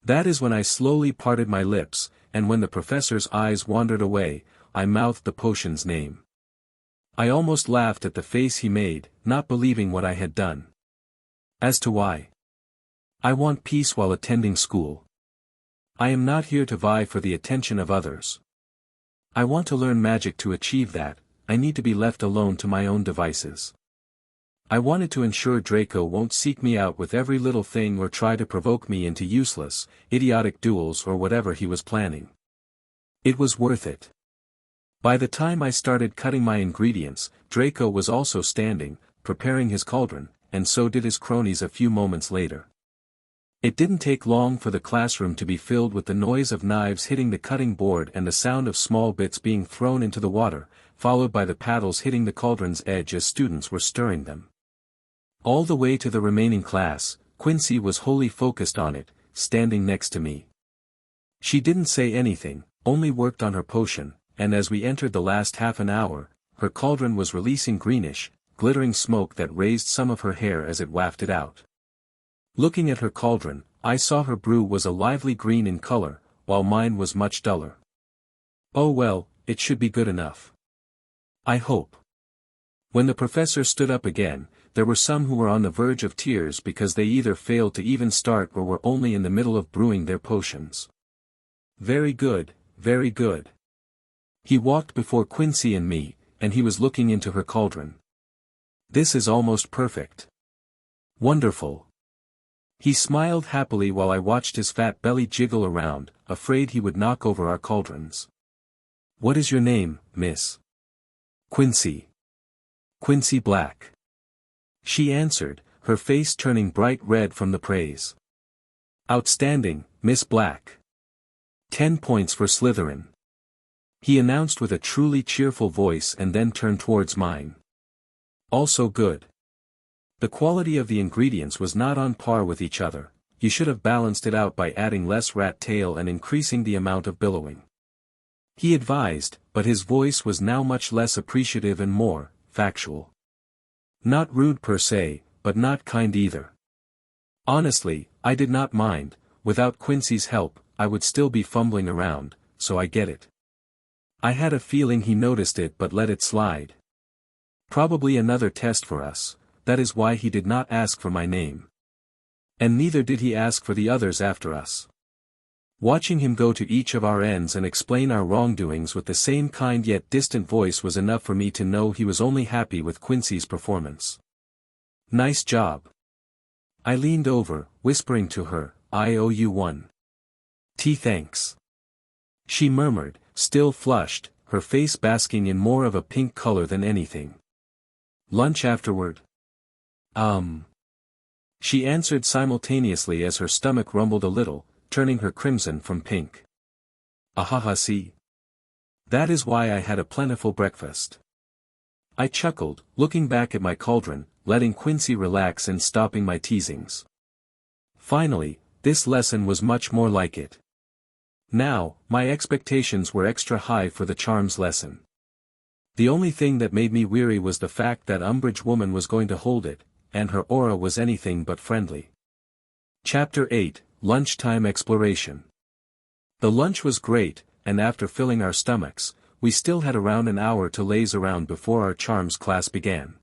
[SPEAKER 1] That is when I slowly parted my lips, and when the professor's eyes wandered away, I mouthed the potion's name. I almost laughed at the face he made, not believing what I had done. As to why? I want peace while attending school. I am not here to vie for the attention of others. I want to learn magic to achieve that. I need to be left alone to my own devices. I wanted to ensure Draco won't seek me out with every little thing or try to provoke me into useless, idiotic duels or whatever he was planning. It was worth it. By the time I started cutting my ingredients, Draco was also standing, preparing his cauldron, and so did his cronies a few moments later. It didn't take long for the classroom to be filled with the noise of knives hitting the cutting board and the sound of small bits being thrown into the water, followed by the paddles hitting the cauldron's edge as students were stirring them. All the way to the remaining class, Quincy was wholly focused on it, standing next to me. She didn't say anything, only worked on her potion, and as we entered the last half an hour, her cauldron was releasing greenish, glittering smoke that raised some of her hair as it wafted out. Looking at her cauldron, I saw her brew was a lively green in color, while mine was much duller. Oh well, it should be good enough. I hope. When the professor stood up again, there were some who were on the verge of tears because they either failed to even start or were only in the middle of brewing their potions. Very good, very good. He walked before Quincy and me, and he was looking into her cauldron. This is almost perfect. Wonderful. He smiled happily while I watched his fat belly jiggle around, afraid he would knock over our cauldrons. What is your name, miss? Quincy. Quincy Black. She answered, her face turning bright red from the praise. Outstanding, Miss Black. 10 points for Slytherin. He announced with a truly cheerful voice and then turned towards mine. Also good. The quality of the ingredients was not on par with each other. You should have balanced it out by adding less rat tail and increasing the amount of billowing. He advised, but his voice was now much less appreciative and more factual. Not rude per se, but not kind either. Honestly, I did not mind. Without Quincy's help, I would still be fumbling around, so I get it. I had a feeling he noticed it but let it slide. Probably another test for us, that is why he did not ask for my name. And neither did he ask for the others after us. Watching him go to each of our ends and explain our wrongdoings with the same kind yet distant voice was enough for me to know he was only happy with Quincy's performance. Nice job. I leaned over, whispering to her, I owe you one. Thanks. She murmured, still flushed, her face basking in more of a pink color than anything. Lunch afterward? She answered simultaneously as her stomach rumbled a little, turning her crimson from pink. Ahaha, see? That is why I had a plentiful breakfast. I chuckled, looking back at my cauldron, letting Quincy relax and stopping my teasings. Finally, this lesson was much more like it. Now, my expectations were extra high for the charms lesson. The only thing that made me weary was the fact that Umbridge woman was going to hold it, and her aura was anything but friendly. Chapter 8, Lunchtime Exploration. The lunch was great, and after filling our stomachs, we still had around an hour to laze around before our charms class began.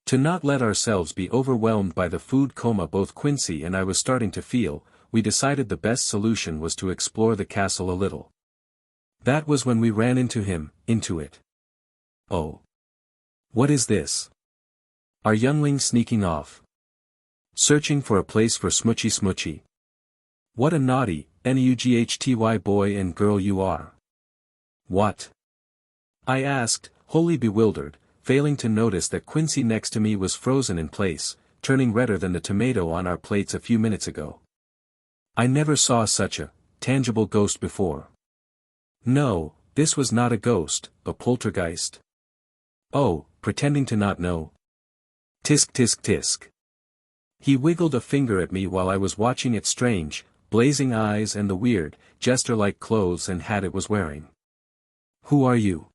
[SPEAKER 1] To not let ourselves be overwhelmed by the food coma both Quincy and I was starting to feel, we decided the best solution was to explore the castle a little. That was when we ran into it. Oh. What is this? Our youngling sneaking off. Searching for a place for smoochy. What a naughty, nughty boy and girl you are. What? I asked, wholly bewildered, failing to notice that Quincy next to me was frozen in place, turning redder than the tomato on our plates a few minutes ago. I never saw such a tangible ghost before. No, this was not a ghost, a poltergeist. Oh, pretending to not know. Tisk tisk tisk. He wiggled a finger at me while I was watching its strange, blazing eyes and the weird, jester-like clothes and hat it was wearing. Who are you?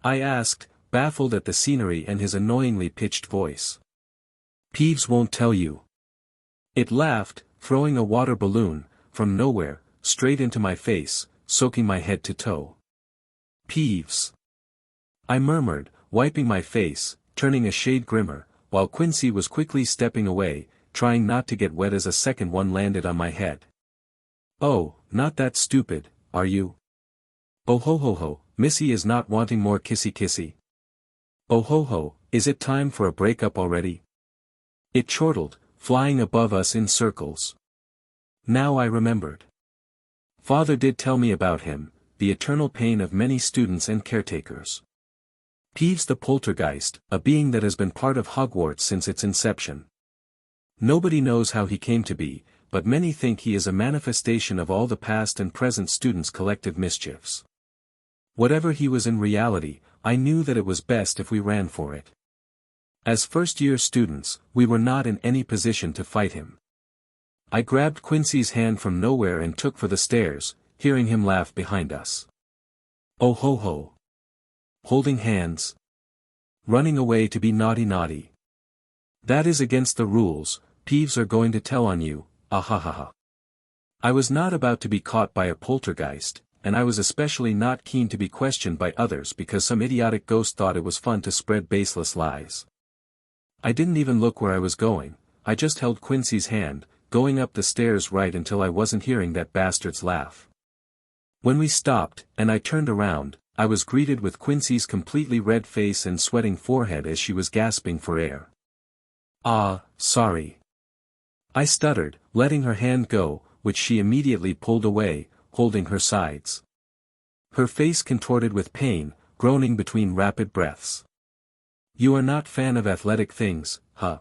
[SPEAKER 1] I asked, baffled at the scenery and his annoyingly pitched voice. Peeves won't tell you. It laughed, throwing a water balloon, from nowhere, straight into my face, soaking my head to toe. Peeves. I murmured, wiping my face, turning a shade grimmer, while Quincy was quickly stepping away, trying not to get wet as a second one landed on my head. Oh, not that stupid, are you? Oh ho ho ho, Missy is not wanting more kissy kissy. Oh ho ho, is it time for a breakup already? It chortled, flying above us in circles. Now I remembered. Father did tell me about him, the eternal pain of many students and caretakers. Peeves the poltergeist, a being that has been part of Hogwarts since its inception. Nobody knows how he came to be, but many think he is a manifestation of all the past and present students' collective mischiefs. Whatever he was in reality, I knew that it was best if we ran for it. As first-year students, we were not in any position to fight him. I grabbed Quincy's hand from nowhere and took for the stairs, hearing him laugh behind us. Oh ho ho. Holding hands. Running away to be naughty. That is against the rules, Peeves are going to tell on you, ahahaha. I was not about to be caught by a poltergeist, and I was especially not keen to be questioned by others because some idiotic ghost thought it was fun to spread baseless lies. I didn't even look where I was going, I just held Quincy's hand, going up the stairs right until I wasn't hearing that bastard's laugh. When we stopped, and I turned around, I was greeted with Quincy's completely red face and sweating forehead as she was gasping for air. Sorry. I stuttered, letting her hand go, which she immediately pulled away, holding her sides. Her face contorted with pain, groaning between rapid breaths. You are not fan of athletic things, huh?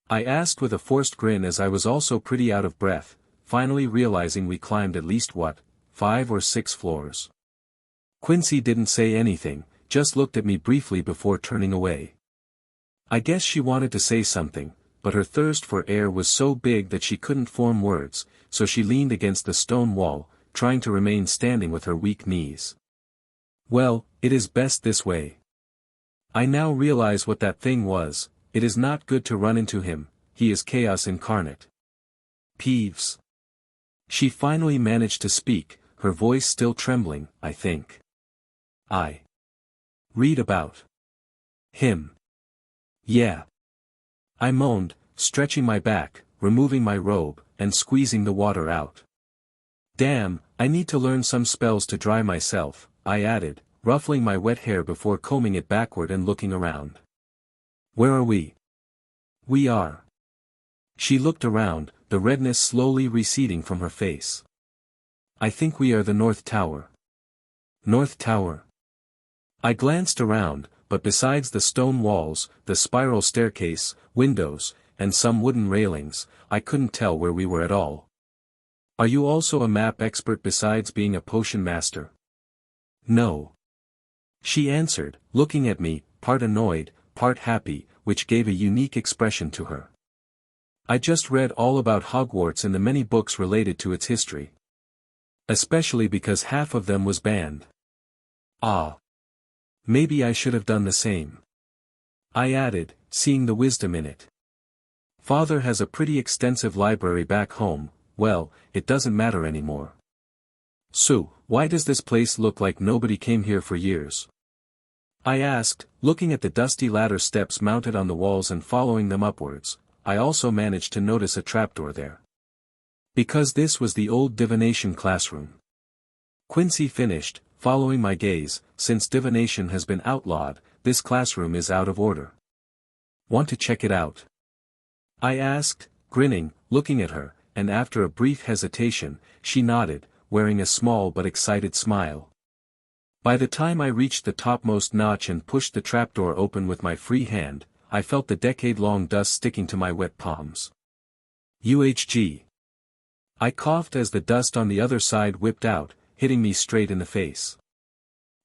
[SPEAKER 1] I asked with a forced grin as I was also pretty out of breath, finally realizing we climbed at least 5 or 6 floors. Quincy didn't say anything, just looked at me briefly before turning away. I guess she wanted to say something, but her thirst for air was so big that she couldn't form words, so she leaned against the stone wall, trying to remain standing with her weak knees. Well, it is best this way. I now realize what that thing was. It is not good to run into him, he is chaos incarnate. Peeves. She finally managed to speak, her voice still trembling, I think. I read about him. Yeah. I moaned, stretching my back, removing my robe, and squeezing the water out. Damn, I need to learn some spells to dry myself, I added, ruffling my wet hair before combing it backward and looking around. Where are we? We are. She looked around, the redness slowly receding from her face. I think we are the North Tower. North Tower. I glanced around, but besides the stone walls, the spiral staircase, windows, and some wooden railings, I couldn't tell where we were at all. Are you also a map expert besides being a potion master? No. She answered, looking at me, part annoyed, part happy, which gave a unique expression to her. I just read all about Hogwarts in the many books related to its history. Especially because half of them was banned. Ah. Maybe I should have done the same. I added, seeing the wisdom in it. Father has a pretty extensive library back home, well, it doesn't matter anymore. So, why does this place look like nobody came here for years? I asked, looking at the dusty ladder steps mounted on the walls and following them upwards. I also managed to notice a trapdoor there. Because this was the old divination classroom. Quincy finished, following my gaze. Since divination has been outlawed, this classroom is out of order. Want to check it out? I asked, grinning, looking at her, and after a brief hesitation, she nodded, wearing a small but excited smile. By the time I reached the topmost notch and pushed the trapdoor open with my free hand, I felt the decade-long dust sticking to my wet palms. UHG. I coughed as the dust on the other side whipped out, hitting me straight in the face.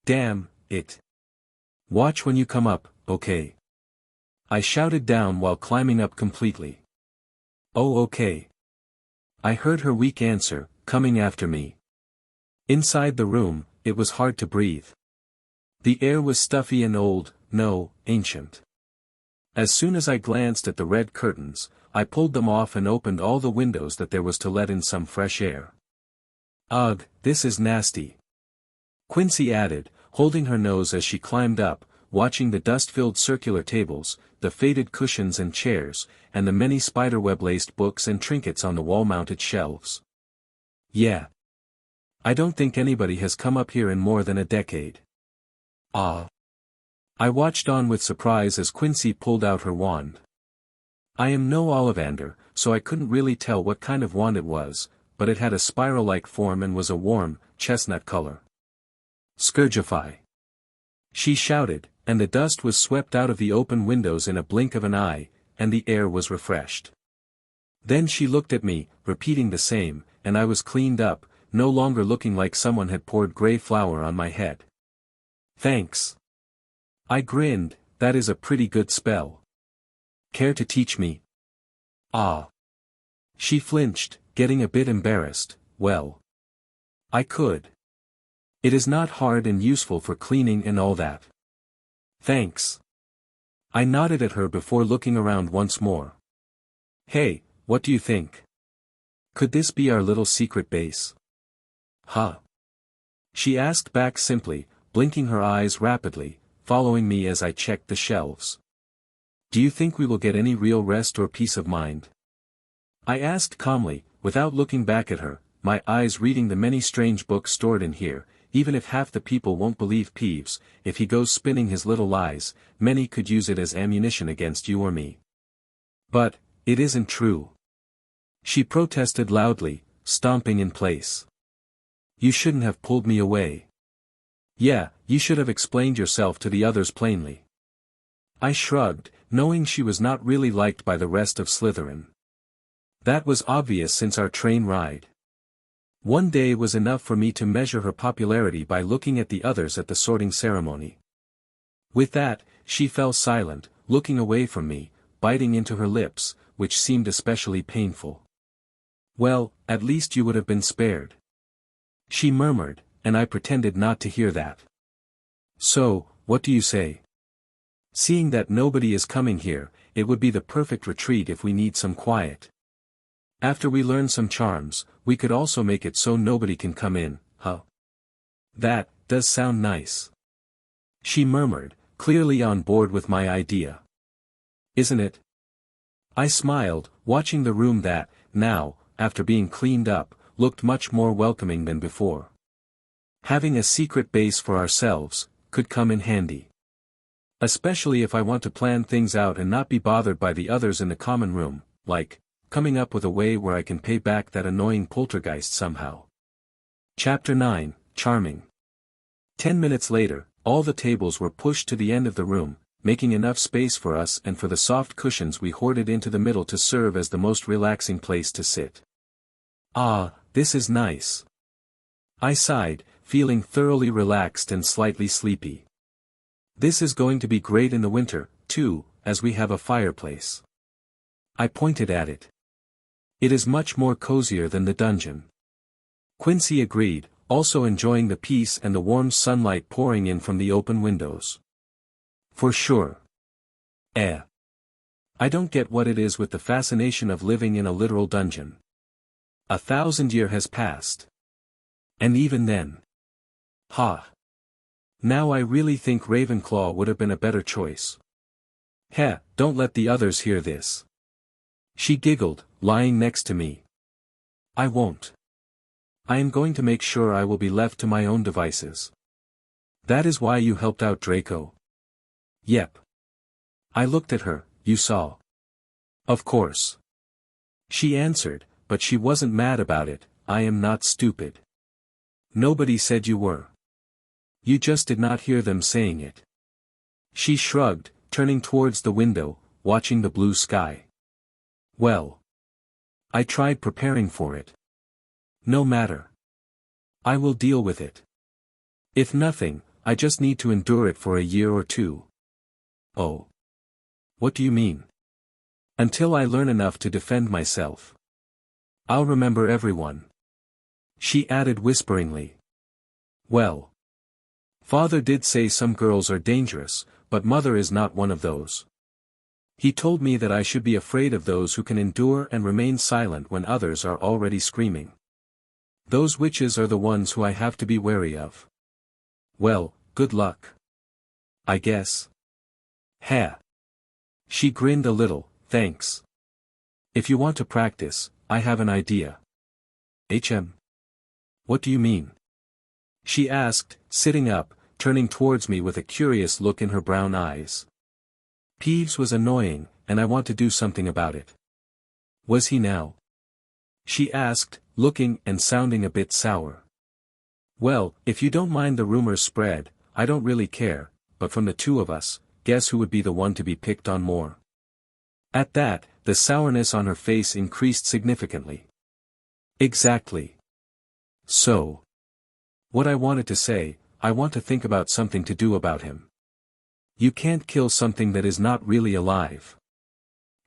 [SPEAKER 1] Damn it. Watch when you come up, okay? I shouted down while climbing up completely. Oh okay. I heard her weak answer, coming after me. Inside the room, it was hard to breathe. The air was stuffy and old, no, ancient. As soon as I glanced at the red curtains, I pulled them off and opened all the windows that there was to let in some fresh air. Ugh, this is nasty. Quincy added, holding her nose as she climbed up, watching the dust-filled circular tables, the faded cushions and chairs, and the many spiderweb-laced books and trinkets on the wall-mounted shelves. Yeah. I don't think anybody has come up here in more than a decade. Ah. I watched on with surprise as Quincy pulled out her wand. I am no Ollivander, so I couldn't really tell what kind of wand it was, but it had a spiral-like form and was a warm, chestnut color. Scourgify. She shouted, and the dust was swept out of the open windows in a blink of an eye, and the air was refreshed. Then she looked at me, repeating the same, and I was cleaned up, no longer looking like someone had poured gray flour on my head. Thanks. I grinned, that is a pretty good spell. Care to teach me? Ah. She flinched, getting a bit embarrassed. Well. I could. It is not hard and useful for cleaning and all that. Thanks. I nodded at her before looking around once more. Hey, what do you think? Could this be our little secret base? Huh? She asked back simply, blinking her eyes rapidly, following me as I checked the shelves. Do you think we will get any real rest or peace of mind? I asked calmly, without looking back at her, my eyes reading the many strange books stored in here. Even if half the people won't believe Peeves, if he goes spinning his little lies, many could use it as ammunition against you or me. But, it isn't true. She protested loudly, stomping in place. You shouldn't have pulled me away. Yeah, you should have explained yourself to the others plainly. I shrugged, knowing she was not really liked by the rest of Slytherin. That was obvious since our train ride. One day was enough for me to measure her popularity by looking at the others at the sorting ceremony. With that, she fell silent, looking away from me, biting into her lips, which seemed especially painful. Well, at least you would have been spared. She murmured, and I pretended not to hear that. So, what do you say? Seeing that nobody is coming here, it would be the perfect retreat if we need some quiet. After we learn some charms, we could also make it so nobody can come in, huh? That does sound nice. She murmured, clearly on board with my idea. Isn't it? I smiled, watching the room that, now, after being cleaned up, looked much more welcoming than before. Having a secret base for ourselves could come in handy. Especially if I want to plan things out and not be bothered by the others in the common room, like, coming up with a way where I can pay back that annoying poltergeist somehow. Chapter 9, Charming. 10 minutes later, all the tables were pushed to the end of the room, making enough space for us and for the soft cushions we hoarded into the middle to serve as the most relaxing place to sit. Ah, this is nice. I sighed, feeling thoroughly relaxed and slightly sleepy. This is going to be great in the winter, too, as we have a fireplace. I pointed at it. It is much more cozier than the dungeon. Quincy agreed, also enjoying the peace and the warm sunlight pouring in from the open windows. For sure. I don't get what it is with the fascination of living in a literal dungeon. 1,000 years has passed. And even then. Ha! Now I really think Ravenclaw would have been a better choice. Don't let the others hear this. She giggled, lying next to me. I won't. I am going to make sure I will be left to my own devices. That is why you helped out Draco? Yep. I looked at her, you saw. Of course. She answered, but she wasn't mad about it. I am not stupid. Nobody said you were. You just did not hear them saying it. She shrugged, turning towards the window, watching the blue sky. Well. I tried preparing for it. No matter. I will deal with it. If nothing, I just need to endure it for a year or two. Oh. What do you mean? Until I learn enough to defend myself. I'll remember everyone. She added whisperingly. Well. Father did say some girls are dangerous, but Mother is not one of those. He told me that I should be afraid of those who can endure and remain silent when others are already screaming. Those witches are the ones who I have to be wary of. Well, good luck. I guess. She grinned a little, thanks. If you want to practice, I have an idea. What do you mean? She asked, sitting up, turning towards me with a curious look in her brown eyes. Peeves was annoying, and I want to do something about it. Was he now? She asked, looking and sounding a bit sour. Well, if you don't mind the rumors spread, I don't really care, but from the two of us, guess who would be the one to be picked on more? At that, the sourness on her face increased significantly. Exactly. So. What I wanted to say, I want to think about something to do about him. You can't kill something that is not really alive.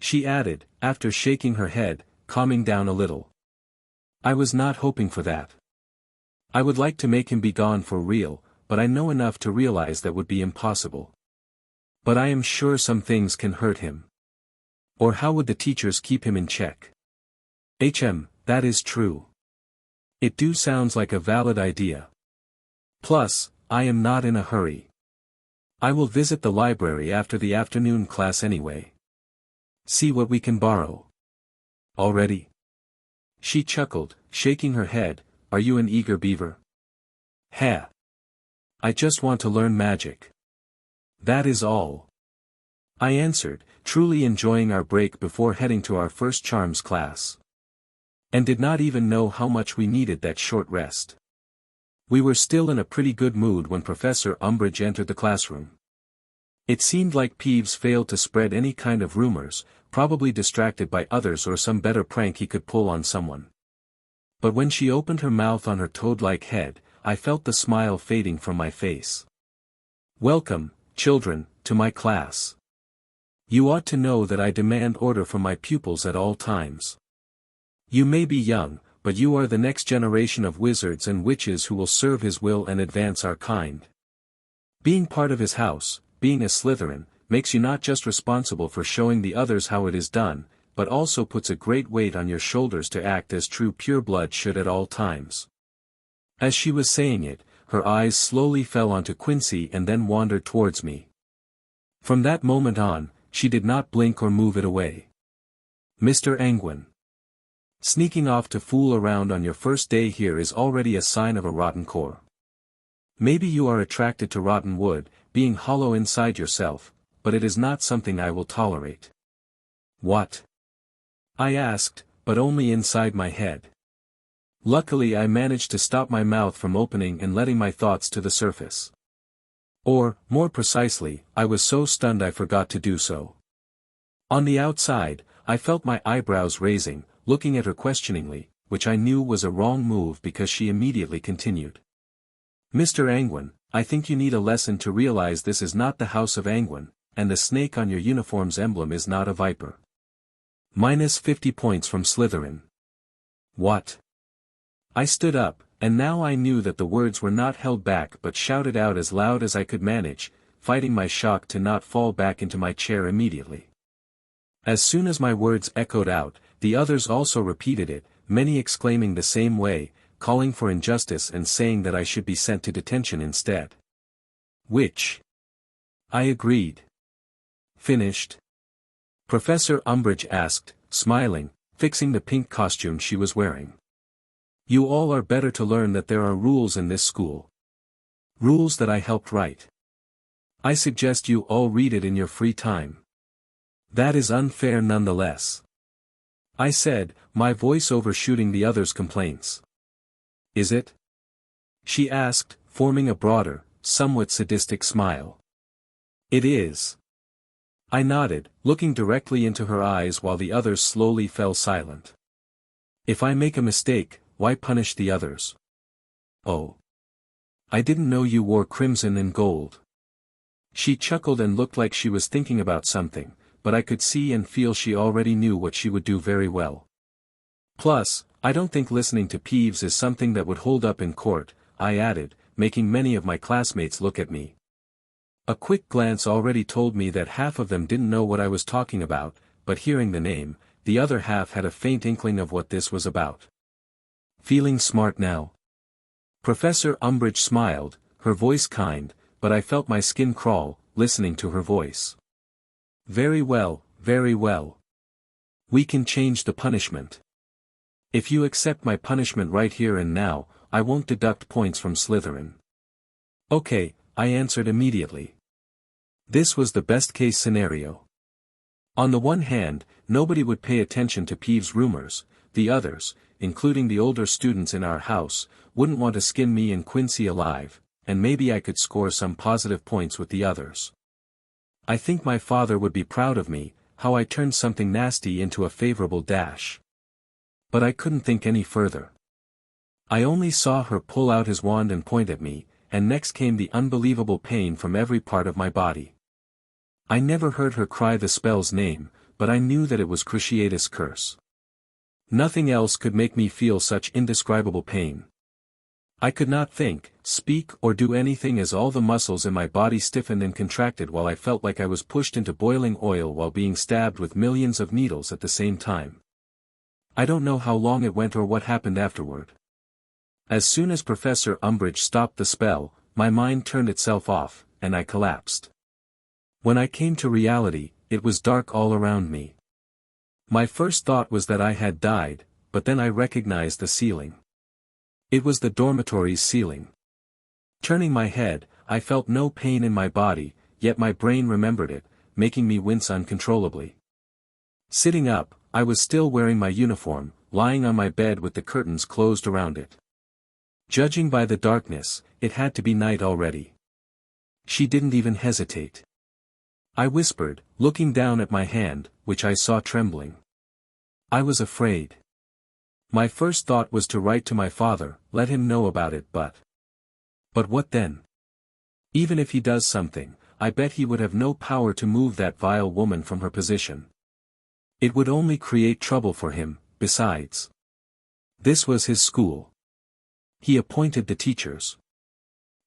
[SPEAKER 1] She added, after shaking her head, calming down a little. I was not hoping for that. I would like to make him be gone for real, but I know enough to realize that would be impossible. But I am sure some things can hurt him. Or how would the teachers keep him in check? That is true. It do sounds like a valid idea. Plus, I am not in a hurry. I will visit the library after the afternoon class anyway. See what we can borrow. Already? She chuckled, shaking her head. Are you an eager beaver? I just want to learn magic. That is all. I answered, truly enjoying our break before heading to our first charms class. And did not even know how much we needed that short rest. We were still in a pretty good mood when Professor Umbridge entered the classroom. It seemed like Peeves failed to spread any kind of rumors, probably distracted by others or some better prank he could pull on someone. But when she opened her mouth on her toad-like head, I felt the smile fading from my face. Welcome, children, to my class. You ought to know that I demand order from my pupils at all times. You may be young, but you are the next generation of wizards and witches who will serve his will and advance our kind. Being part of his house, being a Slytherin, makes you not just responsible for showing the others how it is done, but also puts a great weight on your shoulders to act as true pureblood should at all times. As she was saying it, her eyes slowly fell onto Quincy and then wandered towards me. From that moment on, she did not blink or move it away. Mr. Anguine. Sneaking off to fool around on your first day here is already a sign of a rotten core. Maybe you are attracted to rotten wood, being hollow inside yourself, but it is not something I will tolerate. What? I asked, but only inside my head. Luckily I managed to stop my mouth from opening and letting my thoughts to the surface. Or, more precisely, I was so stunned I forgot to do so. On the outside, I felt my eyebrows raising, looking at her questioningly, which I knew was a wrong move because she immediately continued. Mr. Anguine, I think you need a lesson to realize this is not the House of Anguine, and the snake on your uniform's emblem is not a viper. -50 points from Slytherin. What? I stood up, and now I knew that the words were not held back but shouted out as loud as I could manage, fighting my shock to not fall back into my chair immediately. As soon as my words echoed out, the others also repeated it, many exclaiming the same way, calling for injustice and saying that I should be sent to detention instead. Which? I agreed. Finished? Professor Umbridge asked, smiling, fixing the pink costume she was wearing. You all are better to learn that there are rules in this school. Rules that I helped write. I suggest you all read it in your free time. That is unfair nonetheless. I said, my voice overshooting the others' complaints. Is it? She asked, forming a broader, somewhat sadistic smile. It is. I nodded, looking directly into her eyes while the others slowly fell silent. If I make a mistake, why punish the others? Oh. I didn't know you wore crimson and gold. She chuckled and looked like she was thinking about something, but I could see and feel she already knew what she would do very well. Plus, I don't think listening to Peeves is something that would hold up in court, I added, making many of my classmates look at me. A quick glance already told me that half of them didn't know what I was talking about, but hearing the name, the other half had a faint inkling of what this was about. Feeling smart now? Professor Umbridge smiled, her voice kind, but I felt my skin crawl, listening to her voice. Very well, very well. We can change the punishment. If you accept my punishment right here and now, I won't deduct points from Slytherin. Okay, I answered immediately. This was the best-case scenario. On the one hand, nobody would pay attention to Peeves' rumors, the others, including the older students in our house, wouldn't want to skin me and Quincy alive, and maybe I could score some positive points with the others. I think my father would be proud of me, how I turned something nasty into a favorable dash. But I couldn't think any further. I only saw her pull out his wand and point at me, and next came the unbelievable pain from every part of my body. I never heard her cry the spell's name, but I knew that it was Cruciatus Curse. Nothing else could make me feel such indescribable pain. I could not think, speak or do anything as all the muscles in my body stiffened and contracted while I felt like I was pushed into boiling oil while being stabbed with millions of needles at the same time. I don't know how long it went or what happened afterward. As soon as Professor Umbridge stopped the spell, my mind turned itself off, and I collapsed. When I came to reality, it was dark all around me. My first thought was that I had died, but then I recognized the ceiling. It was the dormitory's ceiling. Turning my head, I felt no pain in my body, yet my brain remembered it, making me wince uncontrollably. Sitting up, I was still wearing my uniform, lying on my bed with the curtains closed around it. Judging by the darkness, it had to be night already. She didn't even hesitate. I whispered, looking down at my hand, which I saw trembling. I was afraid. My first thought was to write to my father, let him know about it, but what then? Even if he does something, I bet he would have no power to move that vile woman from her position. It would only create trouble for him, besides. This was his school. He appointed the teachers.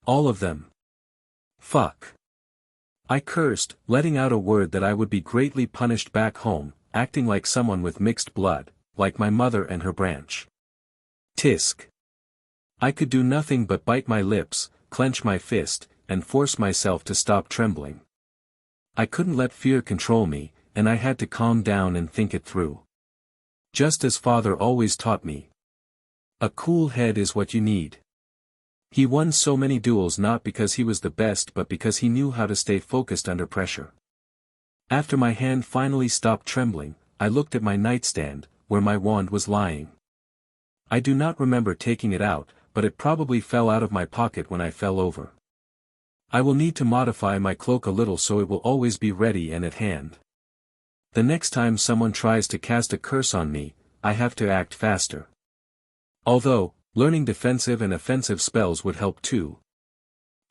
[SPEAKER 1] All of them. Fuck. I cursed, letting out a word that I would be greatly punished back home, acting like someone with mixed blood, like my mother and her branch. Tisk. I could do nothing but bite my lips, clench my fist, and force myself to stop trembling. I couldn't let fear control me, and I had to calm down and think it through. Just as father always taught me. A cool head is what you need. He won so many duels not because he was the best but because he knew how to stay focused under pressure. After my hand finally stopped trembling, I looked at my nightstand, where my wand was lying. I do not remember taking it out, but it probably fell out of my pocket when I fell over. I will need to modify my cloak a little so it will always be ready and at hand. The next time someone tries to cast a curse on me, I have to act faster. Although, learning defensive and offensive spells would help too.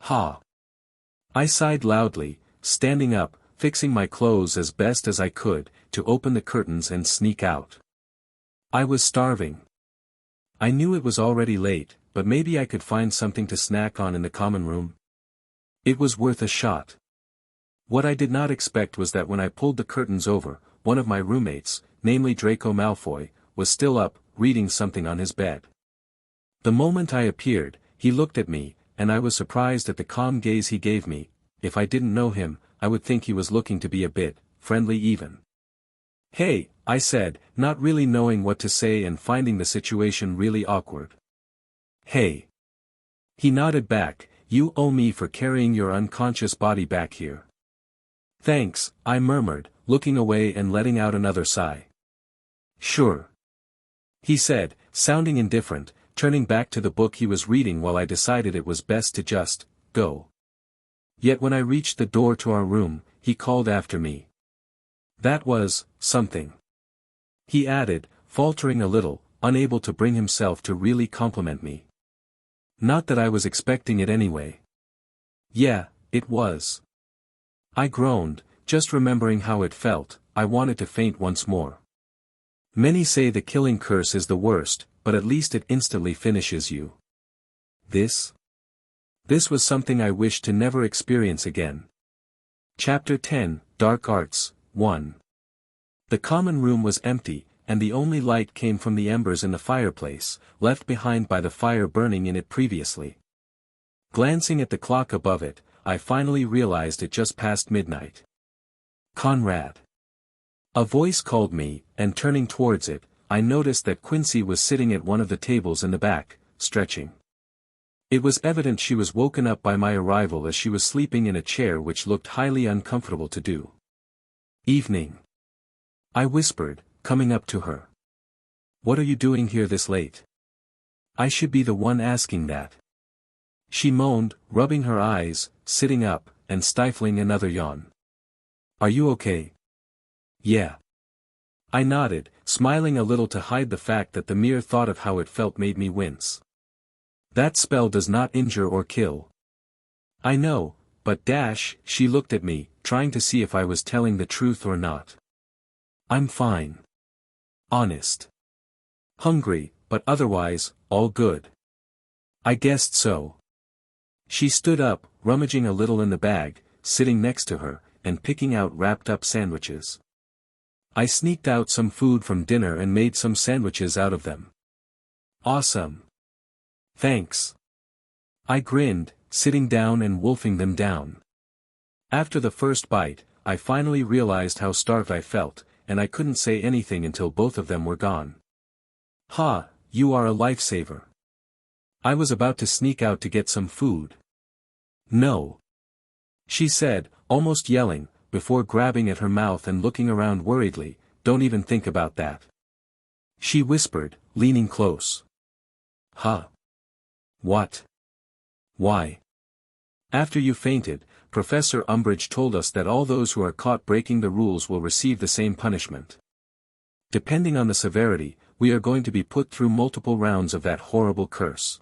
[SPEAKER 1] Ha! I sighed loudly, standing up, fixing my clothes as best as I could, to open the curtains and sneak out. I was starving. I knew it was already late, but maybe I could find something to snack on in the common room. It was worth a shot. What I did not expect was that when I pulled the curtains over, one of my roommates, namely Draco Malfoy, was still up, reading something on his bed. The moment I appeared, he looked at me, and I was surprised at the calm gaze he gave me. If I didn't know him, I would think he was looking to be a bit friendly even. "Hey," I said, not really knowing what to say and finding the situation really awkward. "Hey." He nodded back, "You owe me for carrying your unconscious body back here." "Thanks," I murmured, looking away and letting out another sigh. "Sure," he said, sounding indifferent, turning back to the book he was reading while I decided it was best to just go. Yet when I reached the door to our room, he called after me. "That was something," he added, faltering a little, unable to bring himself to really compliment me. Not that I was expecting it anyway. "Yeah, it was." I groaned, just remembering how it felt. I wanted to faint once more. Many say the killing curse is the worst, but at least it instantly finishes you. This was something I wished to never experience again. Chapter 10, Dark Arts, 1. The common room was empty, and the only light came from the embers in the fireplace, left behind by the fire burning in it previously. Glancing at the clock above it, I finally realized it just passed midnight. "Conrad." A voice called me, and turning towards it, I noticed that Quincy was sitting at one of the tables in the back, stretching. It was evident she was woken up by my arrival as she was sleeping in a chair which looked highly uncomfortable to do. "Evening," I whispered, coming up to her. "What are you doing here this late?" "I should be the one asking that." She moaned, rubbing her eyes, sitting up, and stifling another yawn. "Are you okay?" "Yeah." I nodded, smiling a little to hide the fact that the mere thought of how it felt made me wince. "That spell does not injure or kill." "I know, but she looked at me, trying to see if I was telling the truth or not. "I'm fine. Honest. Hungry, but otherwise, all good." "I guessed so." She stood up, rummaging a little in the bag, sitting next to her, and picking out wrapped-up sandwiches. I sneaked out some food from dinner and made some sandwiches out of them. "Awesome. Thanks." I grinned, sitting down and wolfing them down. After the first bite, I finally realized how starved I felt, and I couldn't say anything until both of them were gone. "Ha, you are a lifesaver." I was about to sneak out to get some food. "No," she said, almost yelling, before grabbing at her mouth and looking around worriedly. "Don't even think about that," she whispered, leaning close. "Huh? What? Why?" "After you fainted, Professor Umbridge told us that all those who are caught breaking the rules will receive the same punishment. Depending on the severity, we are going to be put through multiple rounds of that horrible curse.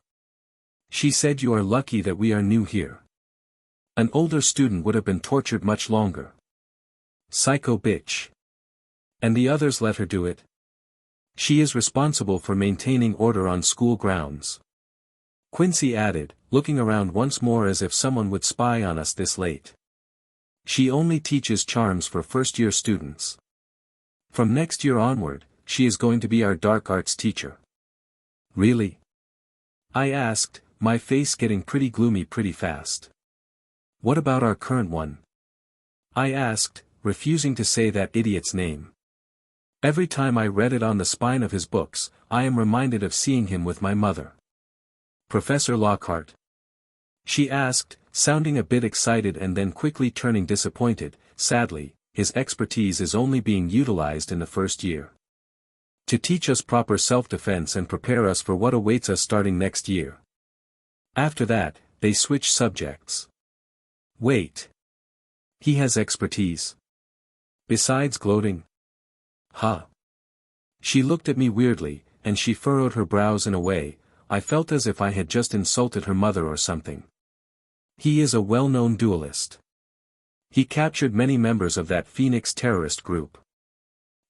[SPEAKER 1] She said you are lucky that we are new here. An older student would have been tortured much longer." "Psycho bitch. And the others let her do it?" She is responsible for maintaining order on school grounds. Quincy added, looking around once more as if someone would spy on us this late. She only teaches charms for first-year students. From next year onward, she is going to be our dark arts teacher. Really? I asked, my face getting pretty gloomy pretty fast. What about our current one? I asked, refusing to say that idiot's name. Every time I read it on the spine of his books, I am reminded of seeing him with my mother. Professor Lockhart? She asked, sounding a bit excited and then quickly turning disappointed. Sadly, his expertise is only being utilized in the first year. To teach us proper self-defense and prepare us for what awaits us starting next year. After that, they switch subjects. Wait. He has expertise. Besides gloating? Huh. She looked at me weirdly, and she furrowed her brows in a way. I felt as if I had just insulted her mother or something. He is a well-known duelist. He captured many members of that Phoenix terrorist group.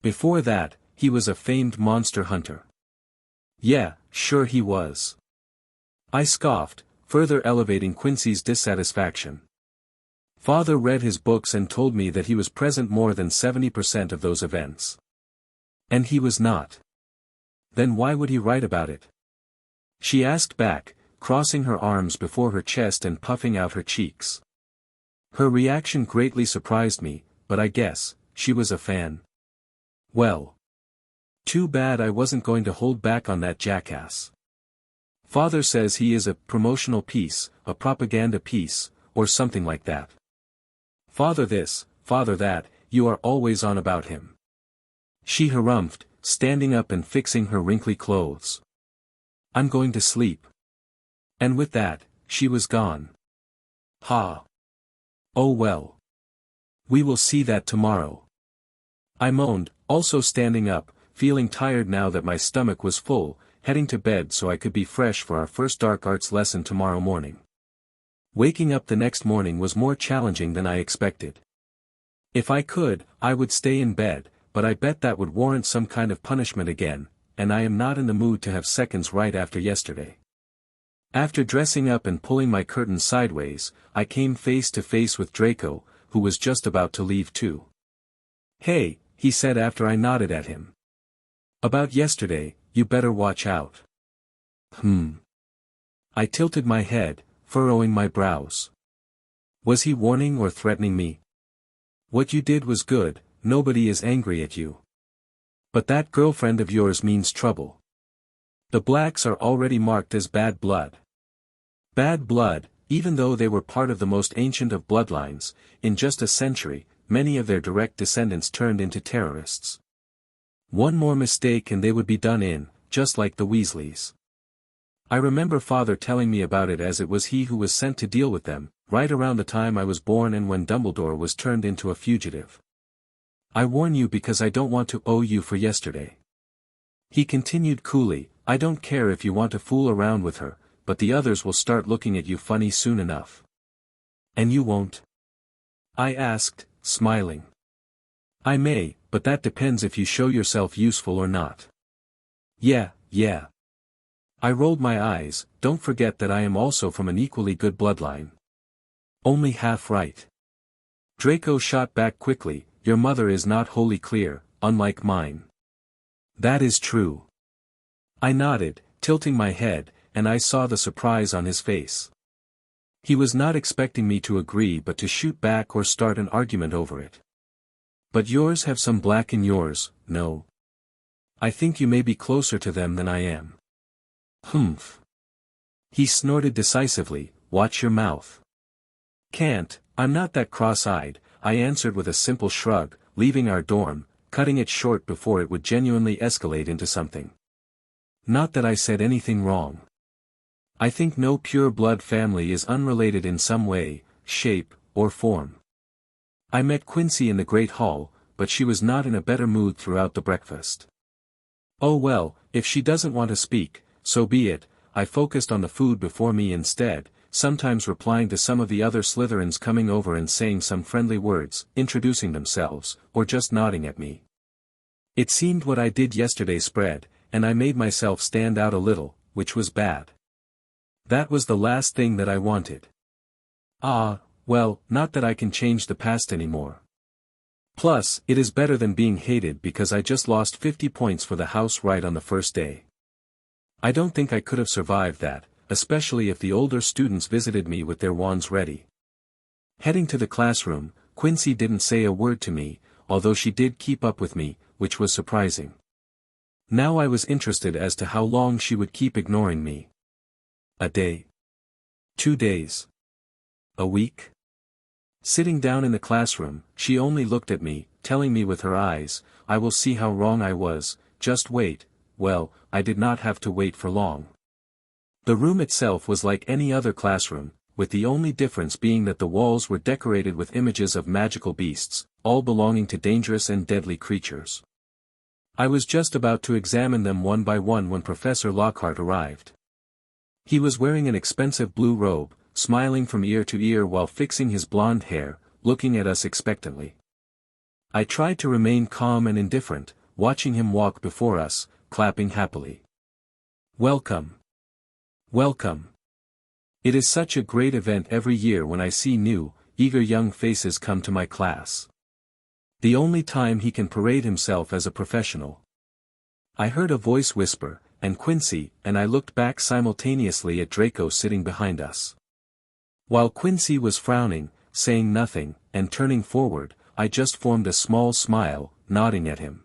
[SPEAKER 1] Before that, he was a famed monster hunter. Yeah, sure he was. I scoffed, further elevating Quincy's dissatisfaction. Father read his books and told me that he was present more than 70% of those events. And he was not. Then why would he write about it? She asked back, crossing her arms before her chest and puffing out her cheeks. Her reaction greatly surprised me, but I guess, she was a fan. Well. Too bad I wasn't going to hold back on that jackass. Father says he is a promotional piece, a propaganda piece, or something like that. Father this, father that, you are always on about him. She harumphed, standing up and fixing her wrinkly clothes. I'm going to sleep. And with that, she was gone. Ha. Oh well. We will see that tomorrow. I moaned, also standing up, feeling tired now that my stomach was full, heading to bed so I could be fresh for our first dark arts lesson tomorrow morning. Waking up the next morning was more challenging than I expected. If I could, I would stay in bed, but I bet that would warrant some kind of punishment again, and I am not in the mood to have seconds right after yesterday. After dressing up and pulling my curtains sideways, I came face to face with Draco, who was just about to leave too. Hey, he said after I nodded at him. About yesterday, you better watch out. I tilted my head, furrowing my brows. Was he warning or threatening me? What you did was good, nobody is angry at you. But that girlfriend of yours means trouble. The blacks are already marked as bad blood. Bad blood, even though they were part of the most ancient of bloodlines, in just a century, many of their direct descendants turned into terrorists. One more mistake and they would be done in, just like the Weasleys. I remember Father telling me about it as it was he who was sent to deal with them, right around the time I was born and when Dumbledore was turned into a fugitive. I warn you because I don't want to owe you for yesterday. He continued coolly, I don't care if you want to fool around with her, but the others will start looking at you funny soon enough. And you won't? I asked, smiling. I may, but that depends if you show yourself useful or not. Yeah. I rolled my eyes, don't forget that I am also from an equally good bloodline. Only half right. Draco shot back quickly, your mother is not wholly clear, unlike mine. That is true. I nodded, tilting my head, and I saw the surprise on his face. He was not expecting me to agree but to shoot back or start an argument over it. But yours have some black in yours, no? I think you may be closer to them than I am. Humph. He snorted decisively, watch your mouth. Can't, I'm not that cross-eyed, I answered with a simple shrug, leaving our dorm, cutting it short before it would genuinely escalate into something. Not that I said anything wrong. I think no pure-blood family is unrelated in some way, shape, or form. I met Quincy in the Great Hall, but she was not in a better mood throughout the breakfast. Oh well, if she doesn't want to speak, so be it, I focused on the food before me instead, sometimes replying to some of the other Slytherins coming over and saying some friendly words, introducing themselves, or just nodding at me. It seemed what I did yesterday spread, and I made myself stand out a little, which was bad. That was the last thing that I wanted. Ah, well, not that I can change the past anymore. Plus, it is better than being hated because I just lost 50 points for the house right on the first day. I don't think I could have survived that, especially if the older students visited me with their wands ready. Heading to the classroom, Quincy didn't say a word to me, although she did keep up with me, which was surprising. Now I was interested as to how long she would keep ignoring me. A day? 2 days? A week? Sitting down in the classroom, she only looked at me, telling me with her eyes, "I will see how wrong I was, just wait." Well, I did not have to wait for long. The room itself was like any other classroom, with the only difference being that the walls were decorated with images of magical beasts, all belonging to dangerous and deadly creatures. I was just about to examine them one by one when Professor Lockhart arrived. He was wearing an expensive blue robe, smiling from ear to ear while fixing his blonde hair, looking at us expectantly. I tried to remain calm and indifferent, watching him walk before us, clapping happily. Welcome. Welcome. It is such a great event every year when I see new, eager young faces come to my class. The only time he can parade himself as a professional. I heard a voice whisper, and Quincy, and I looked back simultaneously at Draco sitting behind us. While Quincy was frowning, saying nothing, and turning forward, I just formed a small smile, nodding at him.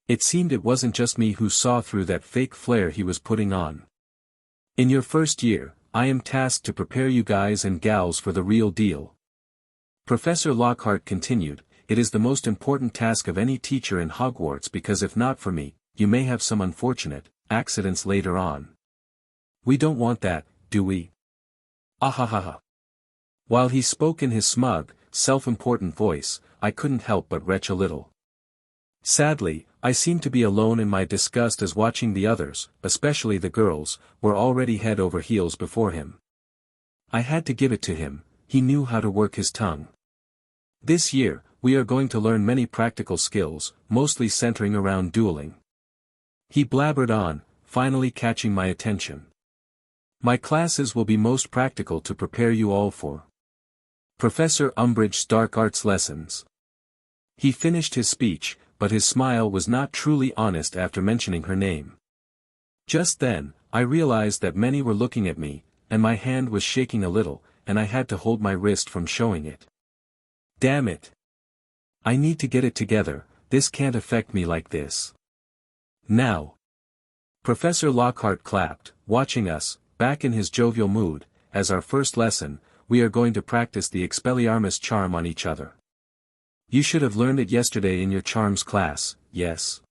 [SPEAKER 1] It seemed it wasn't just me who saw through that fake flair he was putting on. In your first year, I am tasked to prepare you guys and gals for the real deal. Professor Lockhart continued, "It is the most important task of any teacher in Hogwarts because if not for me, you may have some unfortunate accidents later on. We don't want that, do we? Ahahaha." While he spoke in his smug, self-important voice, I couldn't help but retch a little. Sadly, I seemed to be alone in my disgust as watching the others, especially the girls, were already head over heels before him. I had to give it to him, he knew how to work his tongue. This year, we are going to learn many practical skills, mostly centering around dueling. He blabbered on, finally catching my attention. My classes will be most practical to prepare you all for Professor Umbridge's dark arts lessons. He finished his speech, but his smile was not truly honest after mentioning her name. Just then, I realized that many were looking at me, and my hand was shaking a little, and I had to hold my wrist from showing it. Damn it! I need to get it together, this can't affect me like this. Now. Professor Lockhart clapped, watching us, back in his jovial mood. As our first lesson, we are going to practice the Expelliarmus charm on each other. You should have learned it yesterday in your charms class, yes?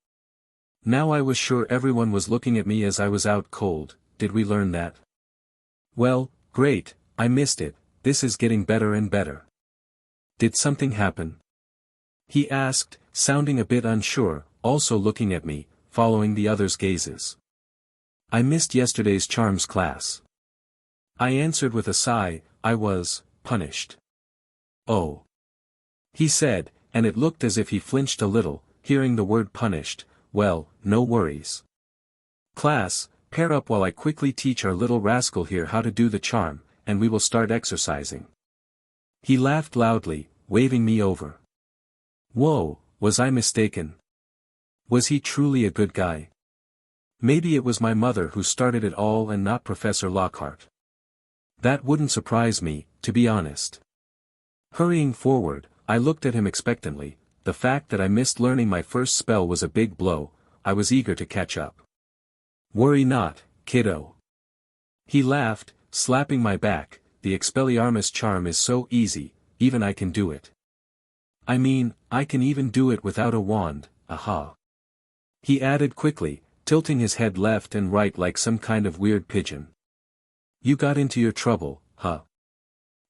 [SPEAKER 1] Now I was sure everyone was looking at me as I was out cold. Did we learn that? Well, great, I missed it, this is getting better and better. Did something happen? He asked, sounding a bit unsure, also looking at me, following the others' gazes. I missed yesterday's charms class. I answered with a sigh, I was punished. Oh. He said, and it looked as if he flinched a little, hearing the word punished. Well, no worries. Class, pair up while I quickly teach our little rascal here how to do the charm, and we will start exercising. He laughed loudly, waving me over. Whoa, was I mistaken? Was he truly a good guy? Maybe it was my mother who started it all and not Professor Lockhart. That wouldn't surprise me, to be honest. Hurrying forward, I looked at him expectantly. The fact that I missed learning my first spell was a big blow. I was eager to catch up. Worry not, kiddo. He laughed, slapping my back. The Expelliarmus charm is so easy, even I can do it. I mean, I can even do it without a wand, aha. He added quickly, tilting his head left and right like some kind of weird pigeon. You got into your trouble, huh?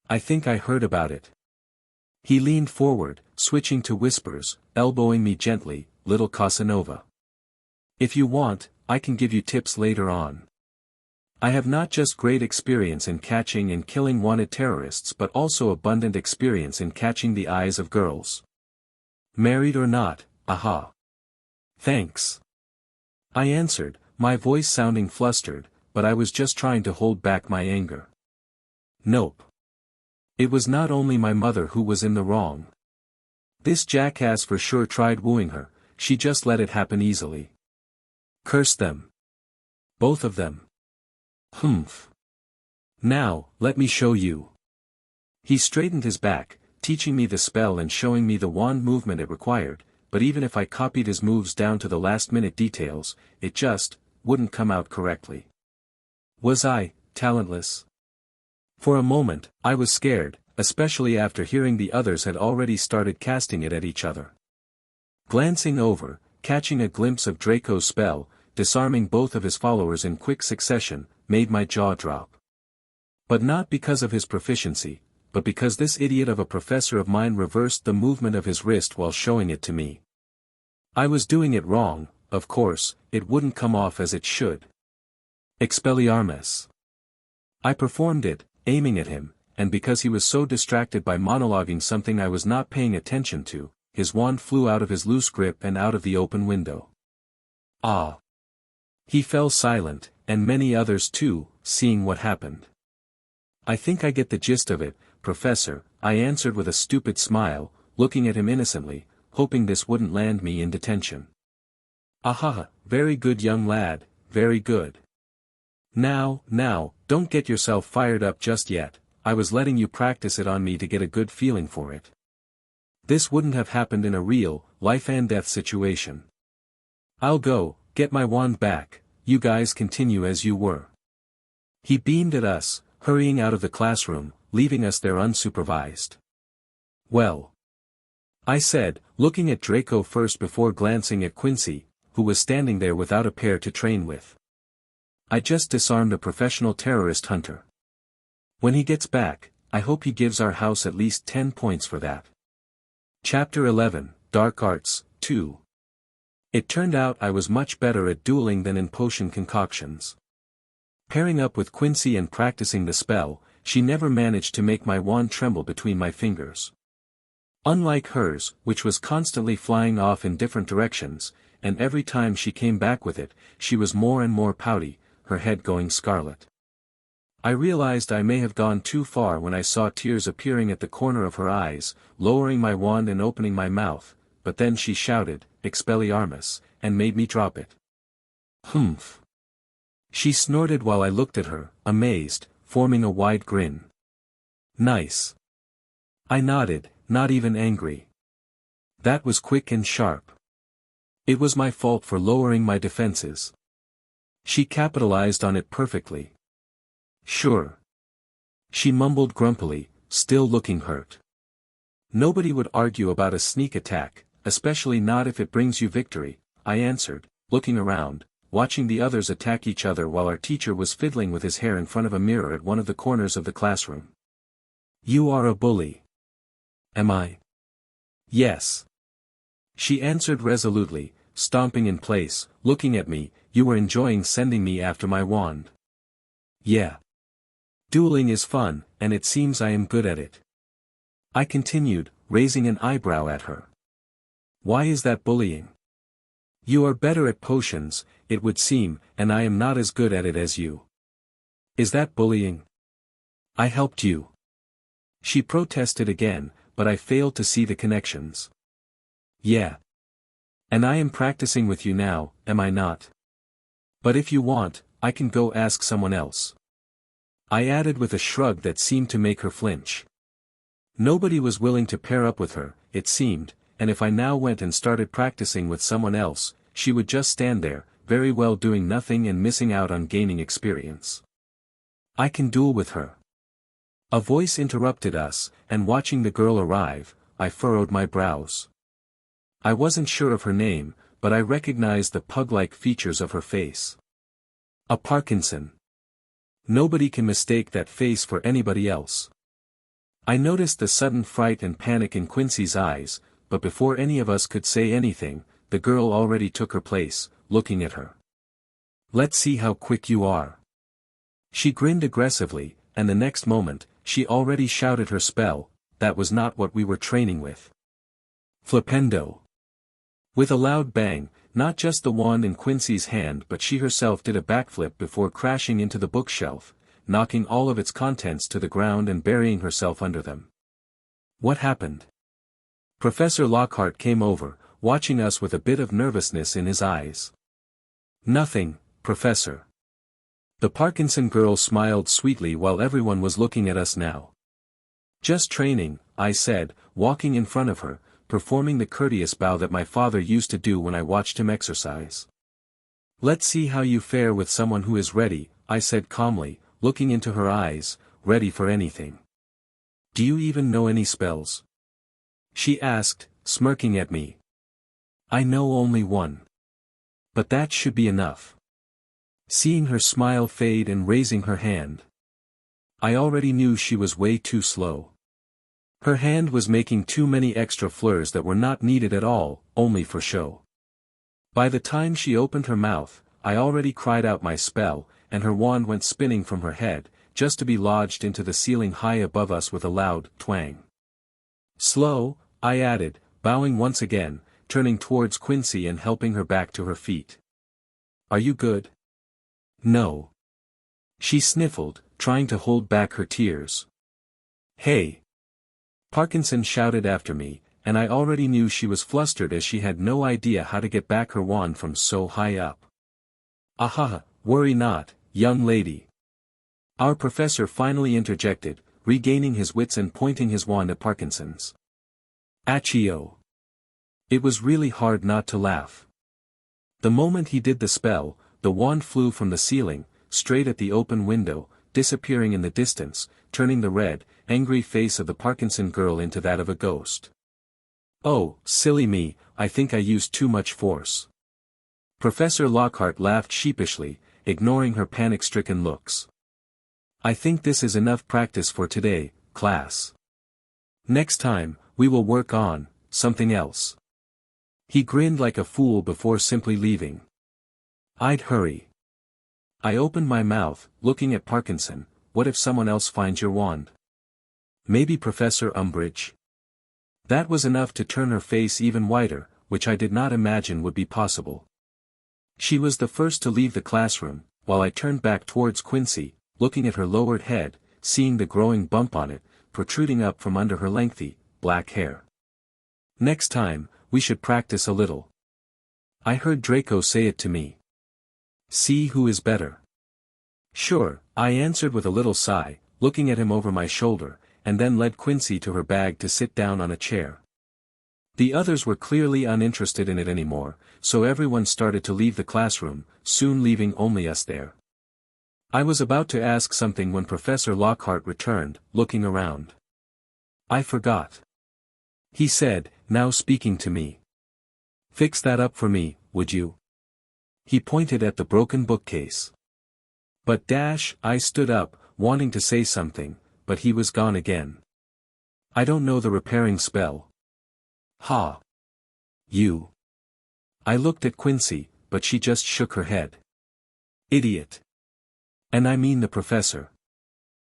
[SPEAKER 1] I think I heard about it. He leaned forward, switching to whispers, elbowing me gently, little Casanova. If you want, I can give you tips later on. I have not just great experience in catching and killing wanted terrorists but also abundant experience in catching the eyes of girls. Married or not, aha. Thanks. I answered, my voice sounding flustered, but I was just trying to hold back my anger. Nope. It was not only my mother who was in the wrong. This jackass for sure tried wooing her, she just let it happen easily. Curse them. Both of them. Humph. Now, let me show you. He straightened his back, teaching me the spell and showing me the wand movement it required, but even if I copied his moves down to the last-minute details, it just wouldn't come out correctly. Was I talentless? For a moment, I was scared, especially after hearing the others had already started casting it at each other. Glancing over, catching a glimpse of Draco's spell, disarming both of his followers in quick succession, made my jaw drop. But not because of his proficiency, but because this idiot of a professor of mine reversed the movement of his wrist while showing it to me. I was doing it wrong, of course, it wouldn't come off as it should. Expelliarmus. I performed it, aiming at him, and because he was so distracted by monologuing something I was not paying attention to, his wand flew out of his loose grip and out of the open window. Ah! He fell silent, and many others too, seeing what happened. I think I get the gist of it, Professor, I answered with a stupid smile, looking at him innocently, hoping this wouldn't land me in detention. Aha, very good young lad, very good. Now, don't get yourself fired up just yet, I was letting you practice it on me to get a good feeling for it. This wouldn't have happened in a real, life-and-death situation. I'll go, get my wand back, you guys continue as you were. He beamed at us, hurrying out of the classroom, leaving us there unsupervised. Well, I said, looking at Draco first before glancing at Quincy, who was standing there without a pair to train with. I just disarmed a professional terrorist hunter. When he gets back, I hope he gives our house at least 10 points for that. Chapter 11, Dark Arts, 2. It turned out I was much better at dueling than in potion concoctions. Pairing up with Quincy and practicing the spell, she never managed to make my wand tremble between my fingers. Unlike hers, which was constantly flying off in different directions, and every time she came back with it, she was more and more pouty, her head going scarlet. I realized I may have gone too far when I saw tears appearing at the corner of her eyes, lowering my wand and opening my mouth, but then she shouted, Expelliarmus, and made me drop it. Humph. She snorted while I looked at her, amazed, forming a wide grin. Nice. I nodded, not even angry. That was quick and sharp. It was my fault for lowering my defenses. She capitalized on it perfectly. Sure. She mumbled grumpily, still looking hurt. Nobody would argue about a sneak attack, especially not if it brings you victory, I answered, looking around, watching the others attack each other while our teacher was fiddling with his hair in front of a mirror at one of the corners of the classroom. You are a bully. Am I? Yes. She answered resolutely, stomping in place, looking at me, you were enjoying sending me after my wand. Yeah. Dueling is fun, and it seems I am good at it. I continued, raising an eyebrow at her. Why is that bullying? You are better at potions, it would seem, and I am not as good at it as you. Is that bullying? I helped you. She protested again, but I failed to see the connections. Yeah. And I am practicing with you now, am I not? But if you want, I can go ask someone else. I added with a shrug that seemed to make her flinch. Nobody was willing to pair up with her, it seemed, and if I now went and started practicing with someone else, she would just stand there, very well doing nothing and missing out on gaining experience. I can duel with her. A voice interrupted us, and watching the girl arrive, I furrowed my brows. I wasn't sure of her name, but I recognized the pug-like features of her face. A Parkinson. Nobody can mistake that face for anybody else. I noticed the sudden fright and panic in Quincy's eyes, but before any of us could say anything, the girl already took her place, looking at her. Let's see how quick you are. She grinned aggressively, and the next moment, she already shouted her spell. That was not what we were training with. Flipendo. With a loud bang, not just the wand in Quincy's hand but she herself did a backflip before crashing into the bookshelf, knocking all of its contents to the ground and burying herself under them. What happened? Professor Lockhart came over, watching us with a bit of nervousness in his eyes. Nothing, Professor. The Parkinson girl smiled sweetly while everyone was looking at us now. Just training, I said, walking in front of her, performing the courteous bow that my father used to do when I watched him exercise. Let's see how you fare with someone who is ready, I said calmly, looking into her eyes, ready for anything. Do you even know any spells? She asked, smirking at me. I know only one. But that should be enough. Seeing her smile fade and raising her hand. I already knew she was way too slow. Her hand was making too many extra flurs that were not needed at all, only for show. By the time she opened her mouth, I already cried out my spell, and her wand went spinning from her head, just to be lodged into the ceiling high above us with a loud twang. Slow, I added, bowing once again, turning towards Quincy and helping her back to her feet. Are you good? No. She sniffled, trying to hold back her tears. Hey! Parkinson shouted after me, and I already knew she was flustered as she had no idea how to get back her wand from so high up. Aha, worry not, young lady. Our professor finally interjected, regaining his wits and pointing his wand at Parkinson's. Achio. It was really hard not to laugh. The moment he did the spell, the wand flew from the ceiling, straight at the open window, disappearing in the distance, turning the red, angry face of the Parkinson girl into that of a ghost. Oh, silly me, I think I used too much force. Professor Lockhart laughed sheepishly, ignoring her panic-stricken looks. I think this is enough practice for today, class. Next time, we will work on something else. He grinned like a fool before simply leaving. I'd hurry. I opened my mouth, looking at Parkinson. What if someone else finds your wand? Maybe Professor Umbridge? That was enough to turn her face even whiter, which I did not imagine would be possible. She was the first to leave the classroom, while I turned back towards Quincy, looking at her lowered head, seeing the growing bump on it, protruding up from under her lengthy, black hair. Next time, we should practice a little. I heard Draco say it to me. See who is better. Sure, I answered with a little sigh, looking at him over my shoulder, and then led Quincy to her bag to sit down on a chair. The others were clearly uninterested in it anymore, so everyone started to leave the classroom, soon leaving only us there. I was about to ask something when Professor Lockhart returned, looking around. I forgot. He said, now speaking to me. Fix that up for me, would you? He pointed at the broken bookcase. But I stood up, wanting to say something, but he was gone again. I don't know the repairing spell. Ha! You. I looked at Quincy, but she just shook her head. Idiot. And I mean the professor.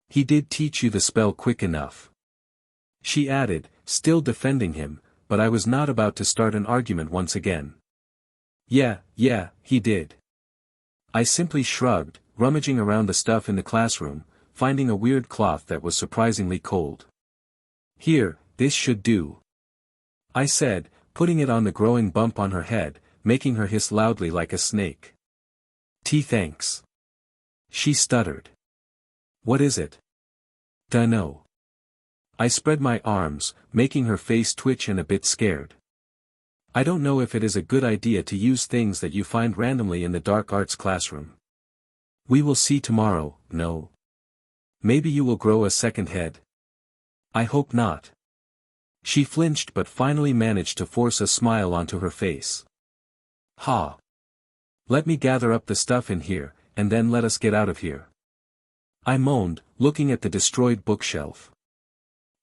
[SPEAKER 1] He did teach you the spell quick enough. She added, still defending him, but I was not about to start an argument once again. Yeah, he did. I simply shrugged, rummaging around the stuff in the classroom, finding a weird cloth that was surprisingly cold. Here, this should do. I said, putting it on the growing bump on her head, making her hiss loudly like a snake. Thanks. She stuttered. What is it? Dunno. I spread my arms, making her face twitch and a bit scared. I don't know if it is a good idea to use things that you find randomly in the dark arts classroom. We will see tomorrow, no. Maybe you will grow a second head. I hope not. She flinched but finally managed to force a smile onto her face. Ha! Let me gather up the stuff in here, and then let us get out of here. I moaned, looking at the destroyed bookshelf.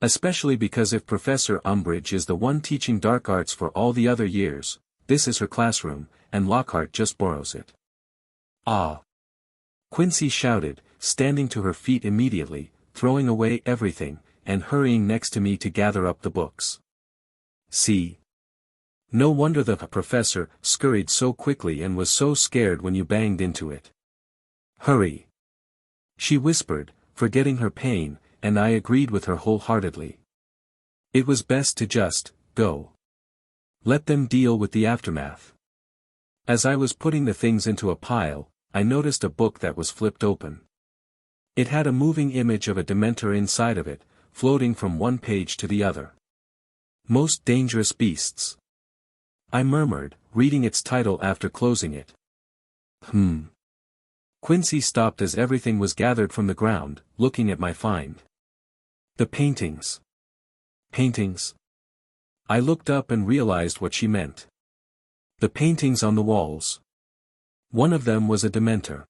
[SPEAKER 1] Especially because if Professor Umbridge is the one teaching dark arts for all the other years, this is her classroom, and Lockhart just borrows it. Ah! Quincy shouted, standing to her feet immediately, throwing away everything, and hurrying next to me to gather up the books. See? No wonder the professor scurried so quickly and was so scared when you banged into it. Hurry! She whispered, forgetting her pain, and I agreed with her wholeheartedly. It was best to just go. Let them deal with the aftermath. As I was putting the things into a pile, I noticed a book that was flipped open. It had a moving image of a Dementor inside of it, floating from one page to the other. Most Dangerous Beasts. I murmured, reading its title after closing it. Quincy stopped as everything was gathered from the ground, looking at my find. The paintings. Paintings? I looked up and realized what she meant. The paintings on the walls. One of them was a Dementor.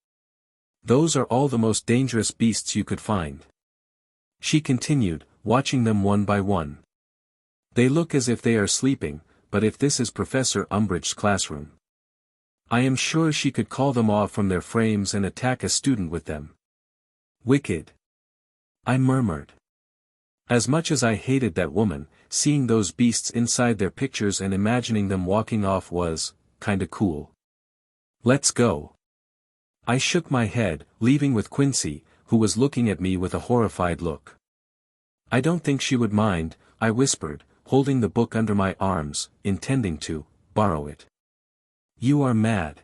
[SPEAKER 1] Those are all the most dangerous beasts you could find. She continued, watching them one by one. They look as if they are sleeping, but if this is Professor Umbridge's classroom, I am sure she could call them off from their frames and attack a student with them. Wicked. I murmured. As much as I hated that woman, seeing those beasts inside their pictures and imagining them walking off was, kinda cool. Let's go. I shook my head, leaving with Quincy, who was looking at me with a horrified look. I don't think she would mind, I whispered, holding the book under my arms, intending to borrow it. You are mad,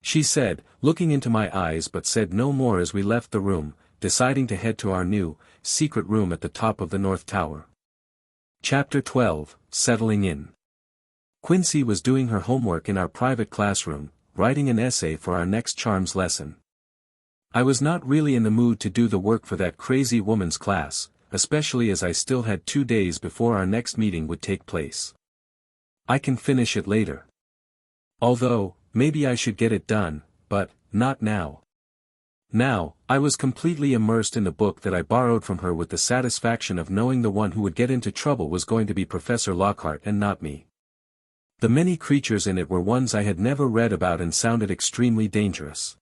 [SPEAKER 1] she said, looking into my eyes, but said no more as we left the room, deciding to head to our new, secret room at the top of the North Tower. Chapter 12, Settling In. Quincy was doing her homework in our private classroom, writing an essay for our next charms lesson. I was not really in the mood to do the work for that crazy woman's class, especially as I still had 2 days before our next meeting would take place. I can finish it later. Although, maybe I should get it done, but not now. Now, I was completely immersed in the book that I borrowed from her with the satisfaction of knowing the one who would get into trouble was going to be Professor Lockhart and not me. The many creatures in it were ones I had never read about and sounded extremely dangerous.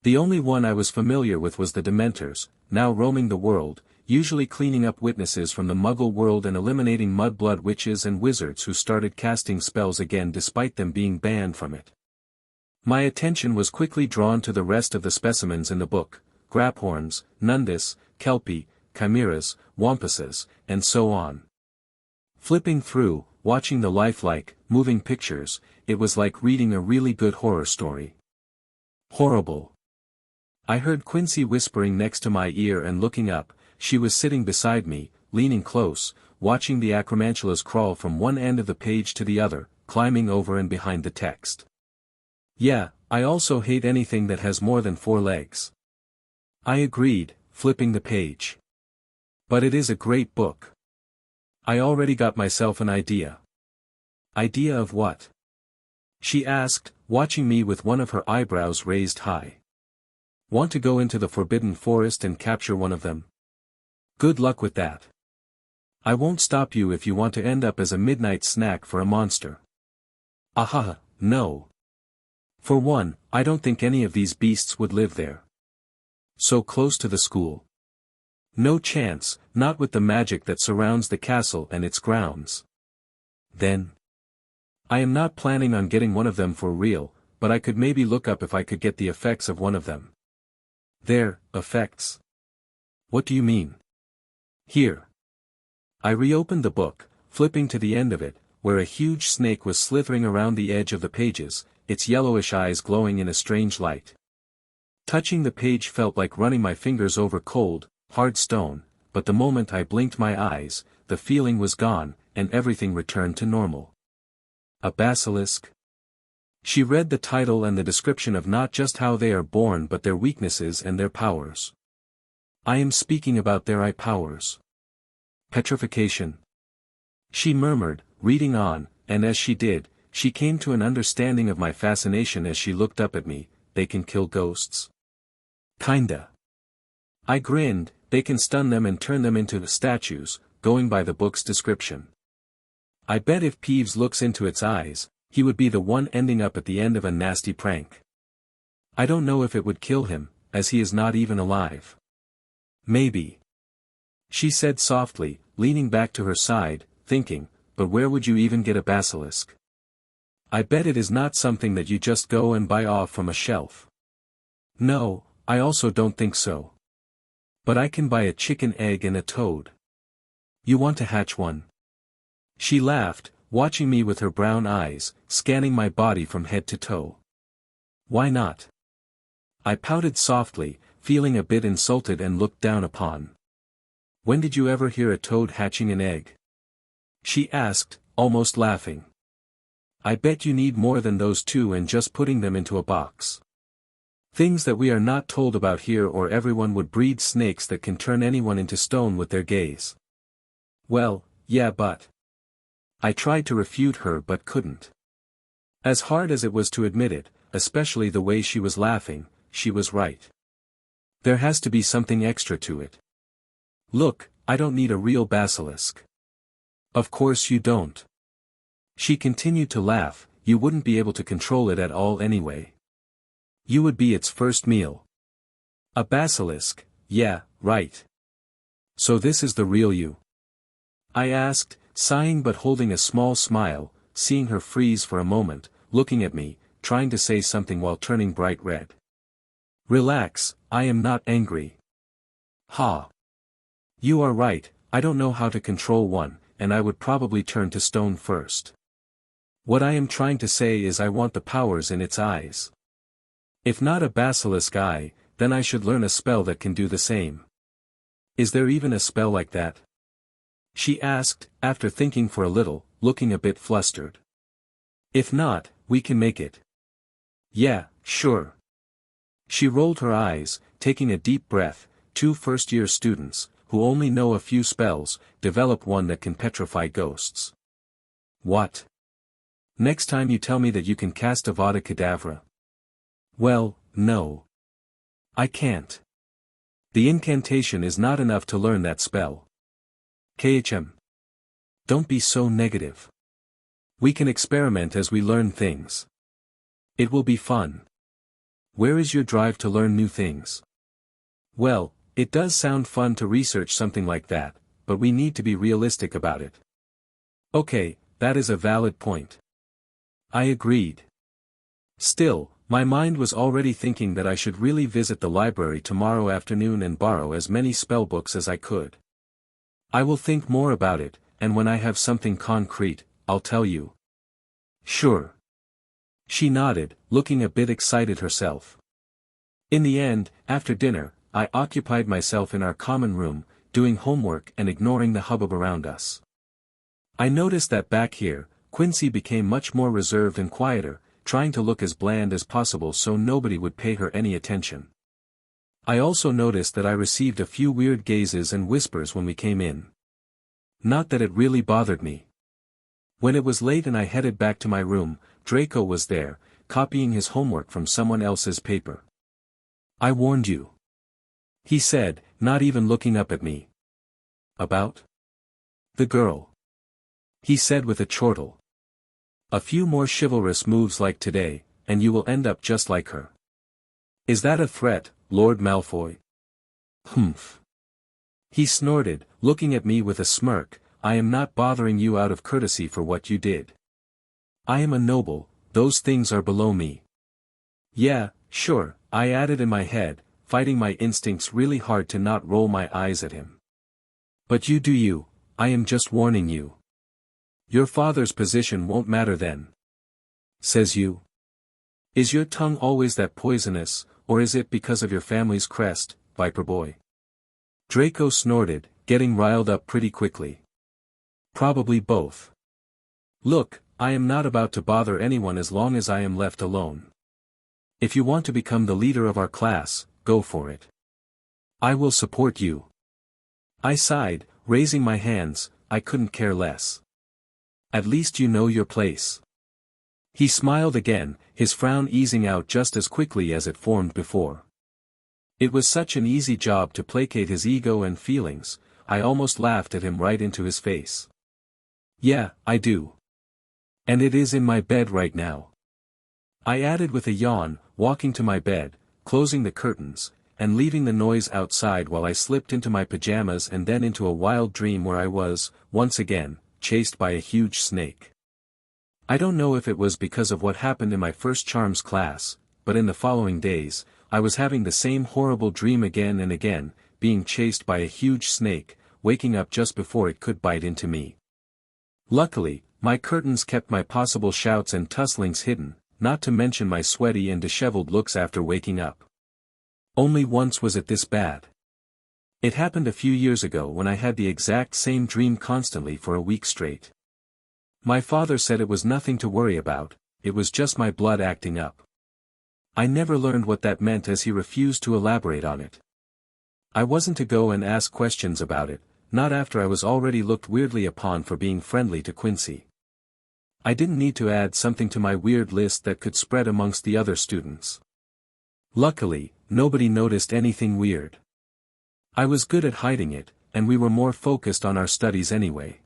[SPEAKER 1] The only one I was familiar with was the Dementors, now roaming the world, usually cleaning up witnesses from the Muggle world and eliminating mudblood witches and wizards who started casting spells again despite them being banned from it. My attention was quickly drawn to the rest of the specimens in the book: Graphorns, Nundus, Kelpie, Chimeras, Wampuses, and so on. Flipping through, watching the lifelike, moving pictures, it was like reading a really good horror story. Horrible. I heard Quincy whispering next to my ear and looking up. She was sitting beside me, leaning close, watching the acromantulas crawl from one end of the page to the other, climbing over and behind the text. Yeah, I also hate anything that has more than 4 legs. I agreed, flipping the page. But it is a great book. I already got myself an idea. Idea of what? She asked, watching me with one of her eyebrows raised high. Want to go into the Forbidden Forest and capture one of them? Good luck with that. I won't stop you if you want to end up as a midnight snack for a monster. Aha, no. For one, I don't think any of these beasts would live there. So close to the school. No chance, not with the magic that surrounds the castle and its grounds. Then, I am not planning on getting one of them for real, but I could maybe look up if I could get the effects of one of them. Their effects? What do you mean? Here. I reopened the book, flipping to the end of it, where a huge snake was slithering around the edge of the pages, its yellowish eyes glowing in a strange light. Touching the page felt like running my fingers over cold, hard stone, but the moment I blinked my eyes, the feeling was gone, and everything returned to normal. A basilisk? She read the title and the description of not just how they are born but their weaknesses and their powers. I am speaking about their eye powers. Petrification. She murmured, reading on, and as she did, she came to an understanding of my fascination as she looked up at me. They can kill ghosts. Kinda. I grinned. They can stun them and turn them into statues, going by the book's description. I bet if Peeves looks into its eyes, he would be the one ending up at the end of a nasty prank. I don't know if it would kill him, as he is not even alive. Maybe. She said softly, leaning back to her side, thinking, but where would you even get a basilisk? I bet it is not something that you just go and buy off from a shelf. No, I also don't think so. But I can buy a chicken egg and a toad. You want to hatch one? She laughed, watching me with her brown eyes, scanning my body from head to toe. Why not? I pouted softly, feeling a bit insulted and looked down upon. When did you ever hear a toad hatching an egg? She asked, almost laughing. I bet you need more than those two and just putting them into a box. Things that we are not told about here, or everyone would breed snakes that can turn anyone into stone with their gaze. Well, yeah, but... I tried to refute her but couldn't. As hard as it was to admit it, especially the way she was laughing, she was right. There has to be something extra to it. Look, I don't need a real basilisk. Of course you don't. She continued to laugh, you wouldn't be able to control it at all anyway. You would be its first meal. A basilisk, yeah, right. So this is the real you? I asked, sighing but holding a small smile, seeing her freeze for a moment, looking at me, trying to say something while turning bright red. Relax, I am not angry. Ha. You are right, I don't know how to control one, and I would probably turn to stone first. What I am trying to say is I want the powers in its eyes. If not a basilisk eye, then I should learn a spell that can do the same. Is there even a spell like that? She asked, after thinking for a little, looking a bit flustered. If not, we can make it. Yeah, sure. She rolled her eyes, taking a deep breath. 2 first-year students, who only know a few spells, develop one that can petrify ghosts. What? Next time you tell me that you can cast Avada Kedavra. Well, no. I can't. The incantation is not enough to learn that spell. KHM. Don't be so negative. We can experiment as we learn things. It will be fun. Where is your drive to learn new things? Well, it does sound fun to research something like that, but we need to be realistic about it. Okay, that is a valid point. I agreed. Still, my mind was already thinking that I should really visit the library tomorrow afternoon and borrow as many spellbooks as I could. I will think more about it, and when I have something concrete, I'll tell you. Sure. She nodded, looking a bit excited herself. In the end, after dinner, I occupied myself in our common room, doing homework and ignoring the hubbub around us. I noticed that back here, Quincy became much more reserved and quieter, trying to look as bland as possible so nobody would pay her any attention. I also noticed that I received a few weird gazes and whispers when we came in. Not that it really bothered me. When it was late and I headed back to my room, Draco was there, copying his homework from someone else's paper. I warned you. He said, not even looking up at me. About? The girl. He said with a chortle. A few more chivalrous moves like today, and you will end up just like her. Is that a threat, Lord Malfoy? Humph. He snorted, looking at me with a smirk. I am not bothering you out of courtesy for what you did. I am a noble, those things are below me. Yeah, sure, I added in my head, fighting my instincts really hard to not roll my eyes at him. But you do you, I am just warning you. Your father's position won't matter then. Says you. Is your tongue always that poisonous, or is it because of your family's crest, Viper Boy? Draco snorted, getting riled up pretty quickly. Probably both. Look, I am not about to bother anyone as long as I am left alone. If you want to become the leader of our class, go for it. I will support you. I sighed, raising my hands, I couldn't care less. At least you know your place. He smiled again, his frown easing out just as quickly as it formed before. It was such an easy job to placate his ego and feelings, I almost laughed at him right into his face. Yeah, I do. And it is in my bed right now. I added with a yawn, walking to my bed, closing the curtains, and leaving the noise outside while I slipped into my pajamas and then into a wild dream where I was, once again, chased by a huge snake. I don't know if it was because of what happened in my first charms class, but in the following days, I was having the same horrible dream again and again, being chased by a huge snake, waking up just before it could bite into me. Luckily, my curtains kept my possible shouts and tusslings hidden, not to mention my sweaty and disheveled looks after waking up. Only once was it this bad. It happened a few years ago when I had the exact same dream constantly for a week straight. My father said it was nothing to worry about, it was just my blood acting up. I never learned what that meant as he refused to elaborate on it. I wasn't to go and ask questions about it, not after I was already looked weirdly upon for being friendly to Quincy. I didn't need to add something to my weird list that could spread amongst the other students. Luckily, nobody noticed anything weird. I was good at hiding it, and we were more focused on our studies anyway.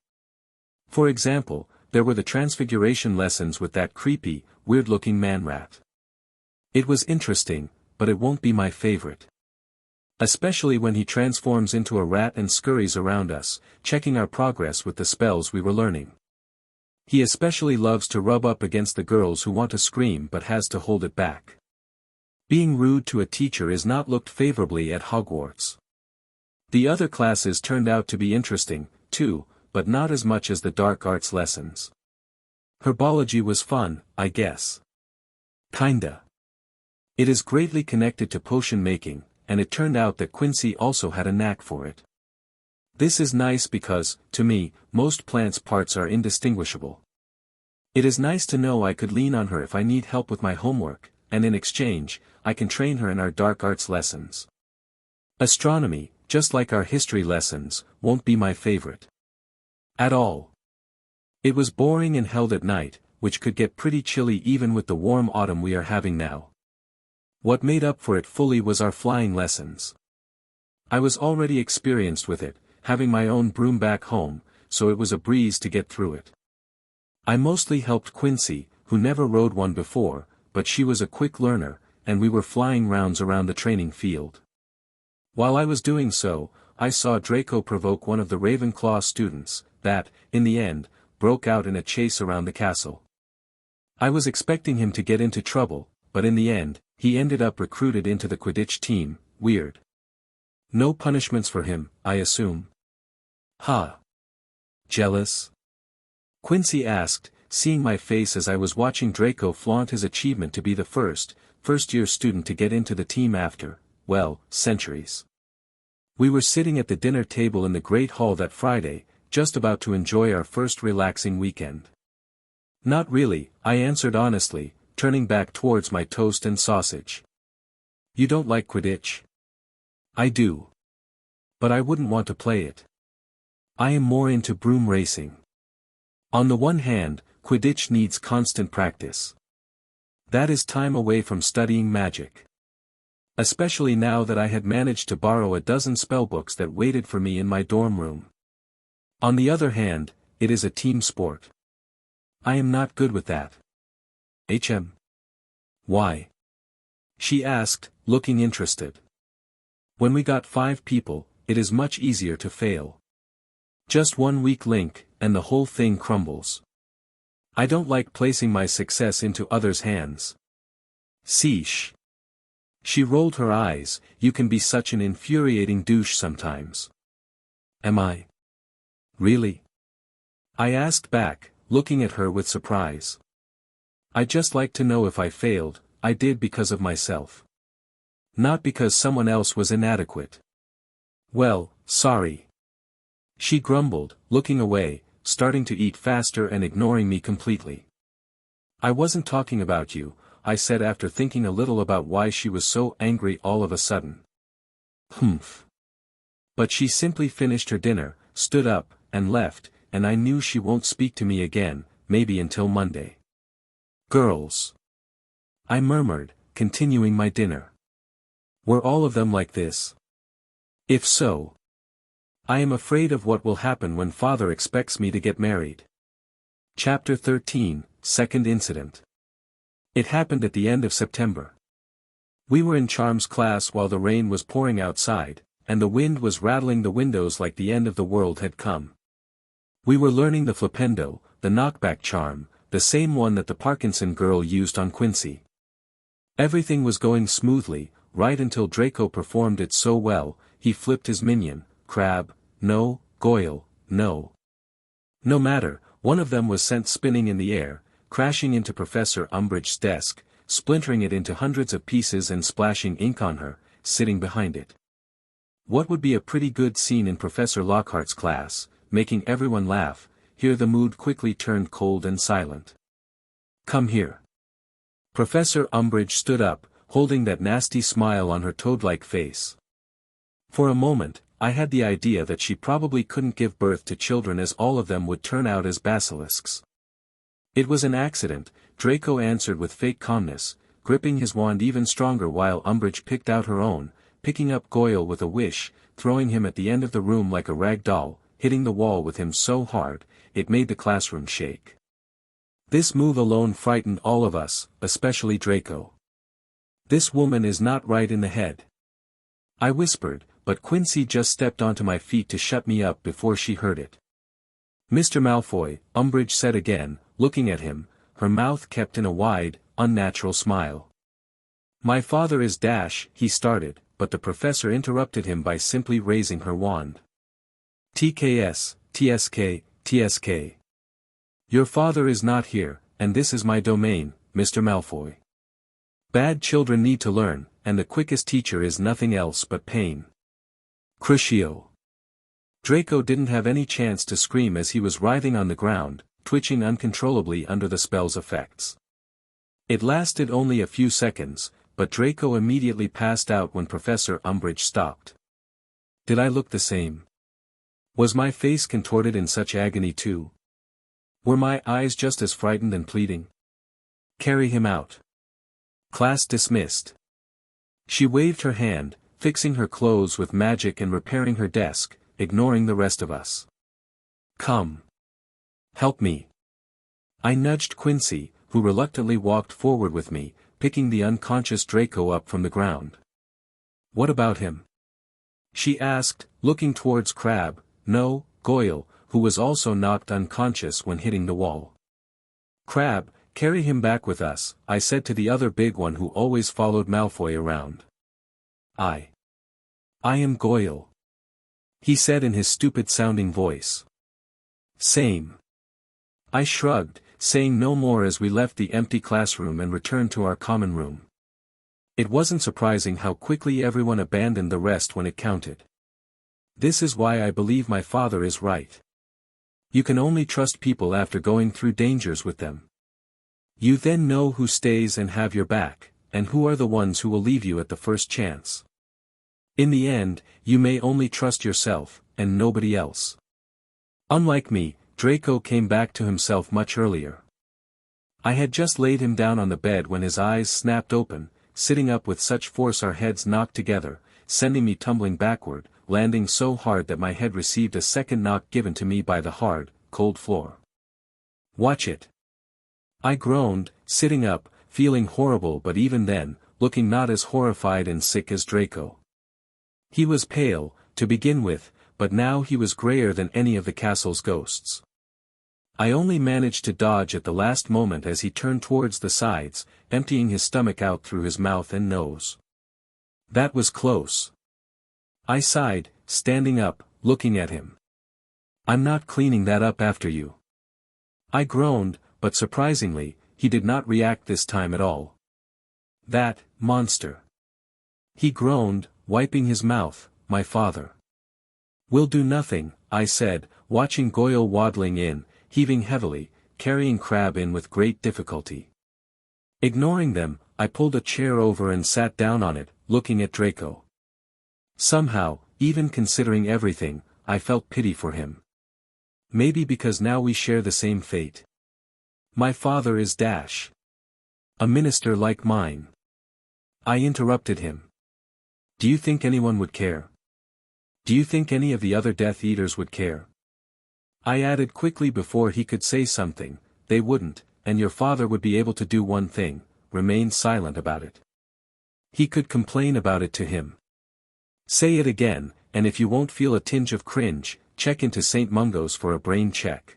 [SPEAKER 1] For example, there were the transfiguration lessons with that creepy, weird-looking man-rat. It was interesting, but it won't be my favorite. Especially when he transforms into a rat and scurries around us, checking our progress with the spells we were learning. He especially loves to rub up against the girls who want to scream but has to hold it back. Being rude to a teacher is not looked favorably at Hogwarts. The other classes turned out to be interesting, too, but not as much as the dark arts lessons. Herbology was fun, I guess. Kinda. It is greatly connected to potion making, and it turned out that Quincy also had a knack for it. This is nice because, to me, most plants' parts are indistinguishable. It is nice to know I could lean on her if I need help with my homework, and in exchange, I can train her in our dark arts lessons. Astronomy, just like our history lessons, won't be my favorite. At all. It was boring and held at night, which could get pretty chilly even with the warm autumn we are having now. What made up for it fully was our flying lessons. I was already experienced with it, having my own broom back home, so it was a breeze to get through it. I mostly helped Quincy, who never rode one before, but she was a quick learner, and we were flying rounds around the training field. While I was doing so, I saw Draco provoke one of the Ravenclaw students, that, in the end, broke out in a chase around the castle. I was expecting him to get into trouble, but in the end, he ended up recruited into the Quidditch team. Weird. No punishments for him, I assume. Ha. Jealous? Quincy asked, seeing my face as I was watching Draco flaunt his achievement to be the first-year student to get into the team after, well, centuries. We were sitting at the dinner table in the Great Hall that Friday, just about to enjoy our first relaxing weekend. Not really, I answered honestly, turning back towards my toast and sausage. You don't like Quidditch? I do. But I wouldn't want to play it. I am more into broom racing. On the one hand, Quidditch needs constant practice. That is time away from studying magic. Especially now that I had managed to borrow a dozen spellbooks that waited for me in my dorm room. On the other hand, it is a team sport. I am not good with that. Why? She asked, looking interested. When we got 5 people, it is much easier to fail. Just one weak link, and the whole thing crumbles. I don't like placing my success into others' hands. Sheesh. She rolled her eyes, you can be such an infuriating douche sometimes. Am I? Really? I asked back, looking at her with surprise. I just like to know if I failed, I did because of myself. Not because someone else was inadequate. Well, sorry. She grumbled, looking away, starting to eat faster and ignoring me completely. I wasn't talking about you, I said after thinking a little about why she was so angry all of a sudden. Humph. But she simply finished her dinner, stood up, and left, and I knew she won't speak to me again, maybe until Monday. Girls. I murmured, continuing my dinner. Were all of them like this? If so, I am afraid of what will happen when Father expects me to get married. Chapter 13, Second Incident. It happened at the end of September. We were in Charms class while the rain was pouring outside, and the wind was rattling the windows like the end of the world had come. We were learning the flipendo, the knockback charm, the same one that the Parkinson girl used on Quincy. Everything was going smoothly, right until Draco performed it so well, he flipped his minion, Crabbe, no, Goyle, no. No matter, one of them was sent spinning in the air, crashing into Professor Umbridge's desk, splintering it into hundreds of pieces and splashing ink on her, sitting behind it. What would be a pretty good scene in Professor Lockhart's class, making everyone laugh, here the mood quickly turned cold and silent. Come here. Professor Umbridge stood up, holding that nasty smile on her toad-like face. For a moment, I had the idea that she probably couldn't give birth to children as all of them would turn out as basilisks. It was an accident, Draco answered with fake calmness, gripping his wand even stronger while Umbridge picked out her own, picking up Goyle with a wish, throwing him at the end of the room like a rag doll, hitting the wall with him so hard, it made the classroom shake. This move alone frightened all of us, especially Draco. This woman is not right in the head. I whispered, but Quincy just stepped onto my feet to shut me up before she heard it. Mr. Malfoy, Umbridge said again, looking at him, her mouth kept in a wide, unnatural smile. My father is Dash, he started, but the professor interrupted him by simply raising her wand. TKS, TSK, TSK. Your father is not here, and this is my domain, Mr. Malfoy. Bad children need to learn, and the quickest teacher is nothing else but pain. Crucio. Draco didn't have any chance to scream as he was writhing on the ground, twitching uncontrollably under the spell's effects. It lasted only a few seconds, but Draco immediately passed out when Professor Umbridge stopped. Did I look the same? Was my face contorted in such agony too? Were my eyes just as frightened and pleading? Carry him out. Class dismissed. She waved her hand, fixing her clothes with magic and repairing her desk, ignoring the rest of us. Come. Help me. I nudged Quincy, who reluctantly walked forward with me, picking the unconscious Draco up from the ground. What about him? She asked, looking towards Crabbe, no, Goyle, who was also knocked unconscious when hitting the wall. Crabbe, carry him back with us, I said to the other big one who always followed Malfoy around. I am Goyle. He said in his stupid-sounding voice. Same. I shrugged, saying no more as we left the empty classroom and returned to our common room. It wasn't surprising how quickly everyone abandoned the rest when it counted. This is why I believe my father is right. You can only trust people after going through dangers with them. You then know who stays and have your back, and who are the ones who will leave you at the first chance. In the end, you may only trust yourself, and nobody else. Unlike me, Draco came back to himself much earlier. I had just laid him down on the bed when his eyes snapped open, sitting up with such force our heads knocked together, sending me tumbling backward, landing so hard that my head received a second knock given to me by the hard, cold floor. Watch it. I groaned, sitting up, feeling horrible but even then, looking not as horrified and sick as Draco. He was pale, to begin with, but now he was grayer than any of the castle's ghosts. I only managed to dodge at the last moment as he turned towards the sides, emptying his stomach out through his mouth and nose. That was close. I sighed, standing up, looking at him. I'm not cleaning that up after you. I groaned, but surprisingly, he did not react this time at all. That monster. He groaned, wiping his mouth, my father. We'll do nothing, I said, watching Goyle waddling in, heaving heavily, carrying Crabbe in with great difficulty. Ignoring them, I pulled a chair over and sat down on it, looking at Draco. Somehow, even considering everything, I felt pity for him. Maybe because now we share the same fate. My father is Dash. A minister like mine. I interrupted him. Do you think anyone would care? Do you think any of the other Death Eaters would care? I added quickly before he could say something, they wouldn't, and your father would be able to do one thing, remain silent about it. He could complain about it to him. Say it again, and if you won't feel a tinge of cringe, check into St. Mungo's for a brain check.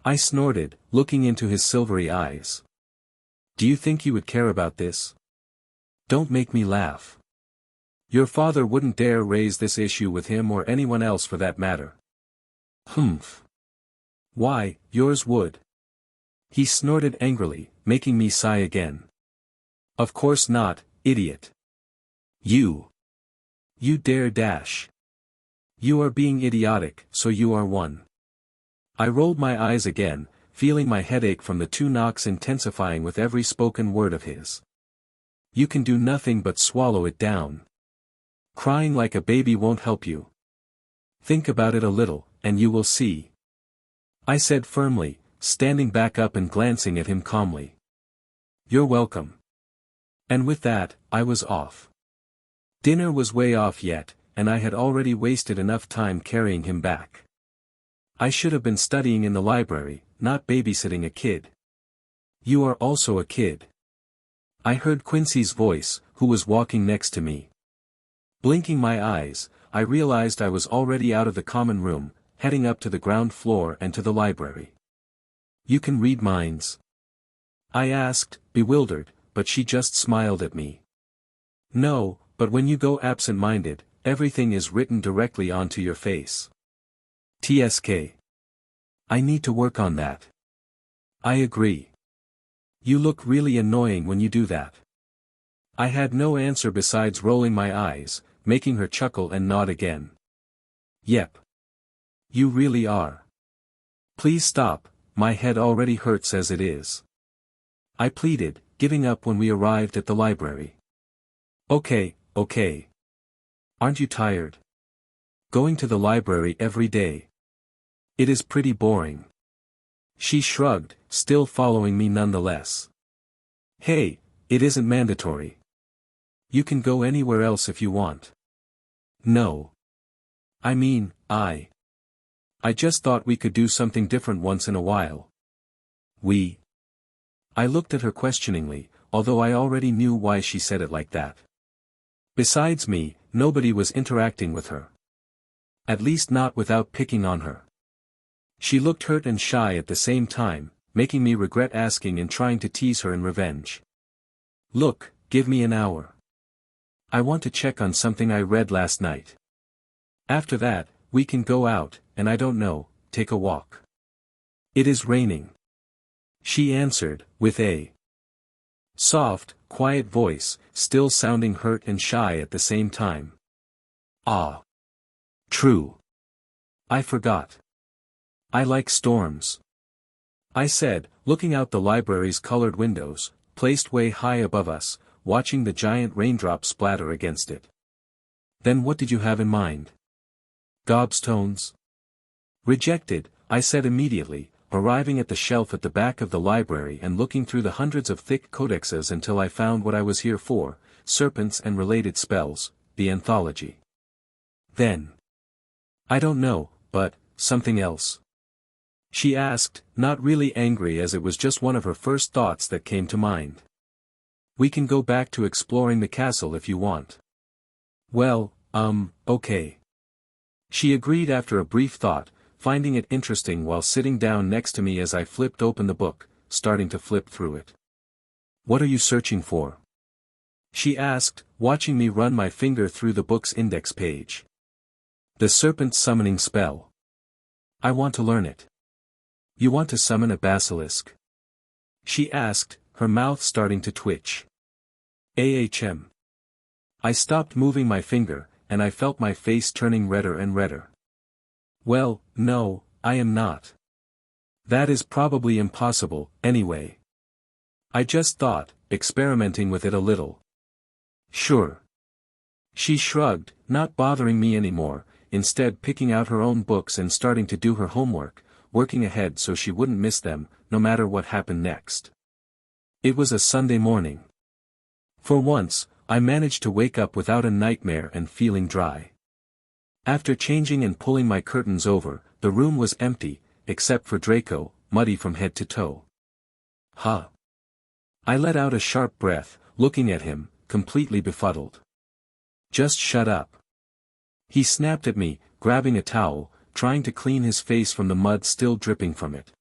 [SPEAKER 1] I snorted, looking into his silvery eyes. Do you think you would care about this? Don't make me laugh. Your father wouldn't dare raise this issue with him or anyone else for that matter. Humph. Why, yours would. He snorted angrily, making me sigh again. Of course not, idiot. You dare dash. You are being idiotic, so you are one. I rolled my eyes again, feeling my headache from the 2 knocks intensifying with every spoken word of his. You can do nothing but swallow it down. Crying like a baby won't help you. Think about it a little, and you will see. I said firmly, standing back up and glancing at him calmly. You're welcome. And with that, I was off. Dinner was way off yet, and I had already wasted enough time carrying him back. I should have been studying in the library, not babysitting a kid. You are also a kid. I heard Quincy's voice, who was walking next to me. Blinking my eyes, I realized I was already out of the common room, heading up to the ground floor and to the library. You can read minds? I asked, bewildered, but she just smiled at me. No, but when you go absent-minded, everything is written directly onto your face. TSK. I need to work on that. I agree. You look really annoying when you do that. I had no answer besides rolling my eyes, making her chuckle and nod again. Yep. You really are. Please stop, my head already hurts as it is. I pleaded, giving up when we arrived at the library. Okay. Aren't you tired? Going to the library every day. It is pretty boring. She shrugged, still following me nonetheless. Hey, it isn't mandatory. You can go anywhere else if you want. No. I mean, I just thought we could do something different once in a while. I looked at her questioningly, although I already knew why she said it like that. Besides me, nobody was interacting with her. At least not without picking on her. She looked hurt and shy at the same time, making me regret asking and trying to tease her in revenge. Look, give me an hour. I want to check on something I read last night. After that, we can go out, and I don't know, take a walk. It is raining. She answered, with a soft, quiet voice, still sounding hurt and shy at the same time. Ah. True. I forgot. I like storms. I said, looking out the library's colored windows, placed way high above us, watching the giant raindrops splatter against it. Then what did you have in mind? Gobstones? Rejected, I said immediately, arriving at the shelf at the back of the library and looking through the hundreds of thick codexes until I found what I was here for, serpents and related spells, the anthology. Then. I don't know, but, something else? She asked, not really angry as it was just one of her first thoughts that came to mind. We can go back to exploring the castle if you want. Well, okay. She agreed after a brief thought, finding it interesting while sitting down next to me as I flipped open the book, starting to flip through it. What are you searching for? She asked, watching me run my finger through the book's index page. The serpent summoning spell. I want to learn it. You want to summon a basilisk? She asked, her mouth starting to twitch. Ahem. I stopped moving my finger, and I felt my face turning redder and redder. Well, no, I am not. That is probably impossible, anyway. I just thought, experimenting with it a little. Sure. She shrugged, not bothering me anymore, instead picking out her own books and starting to do her homework, working ahead so she wouldn't miss them, no matter what happened next. It was a Sunday morning. For once, I managed to wake up without a nightmare and feeling dry. After changing and pulling my curtains over, the room was empty, except for Draco, muddy from head to toe. Huh. I let out a sharp breath, looking at him, completely befuddled. Just shut up. He snapped at me, grabbing a towel, trying to clean his face from the mud still dripping from it.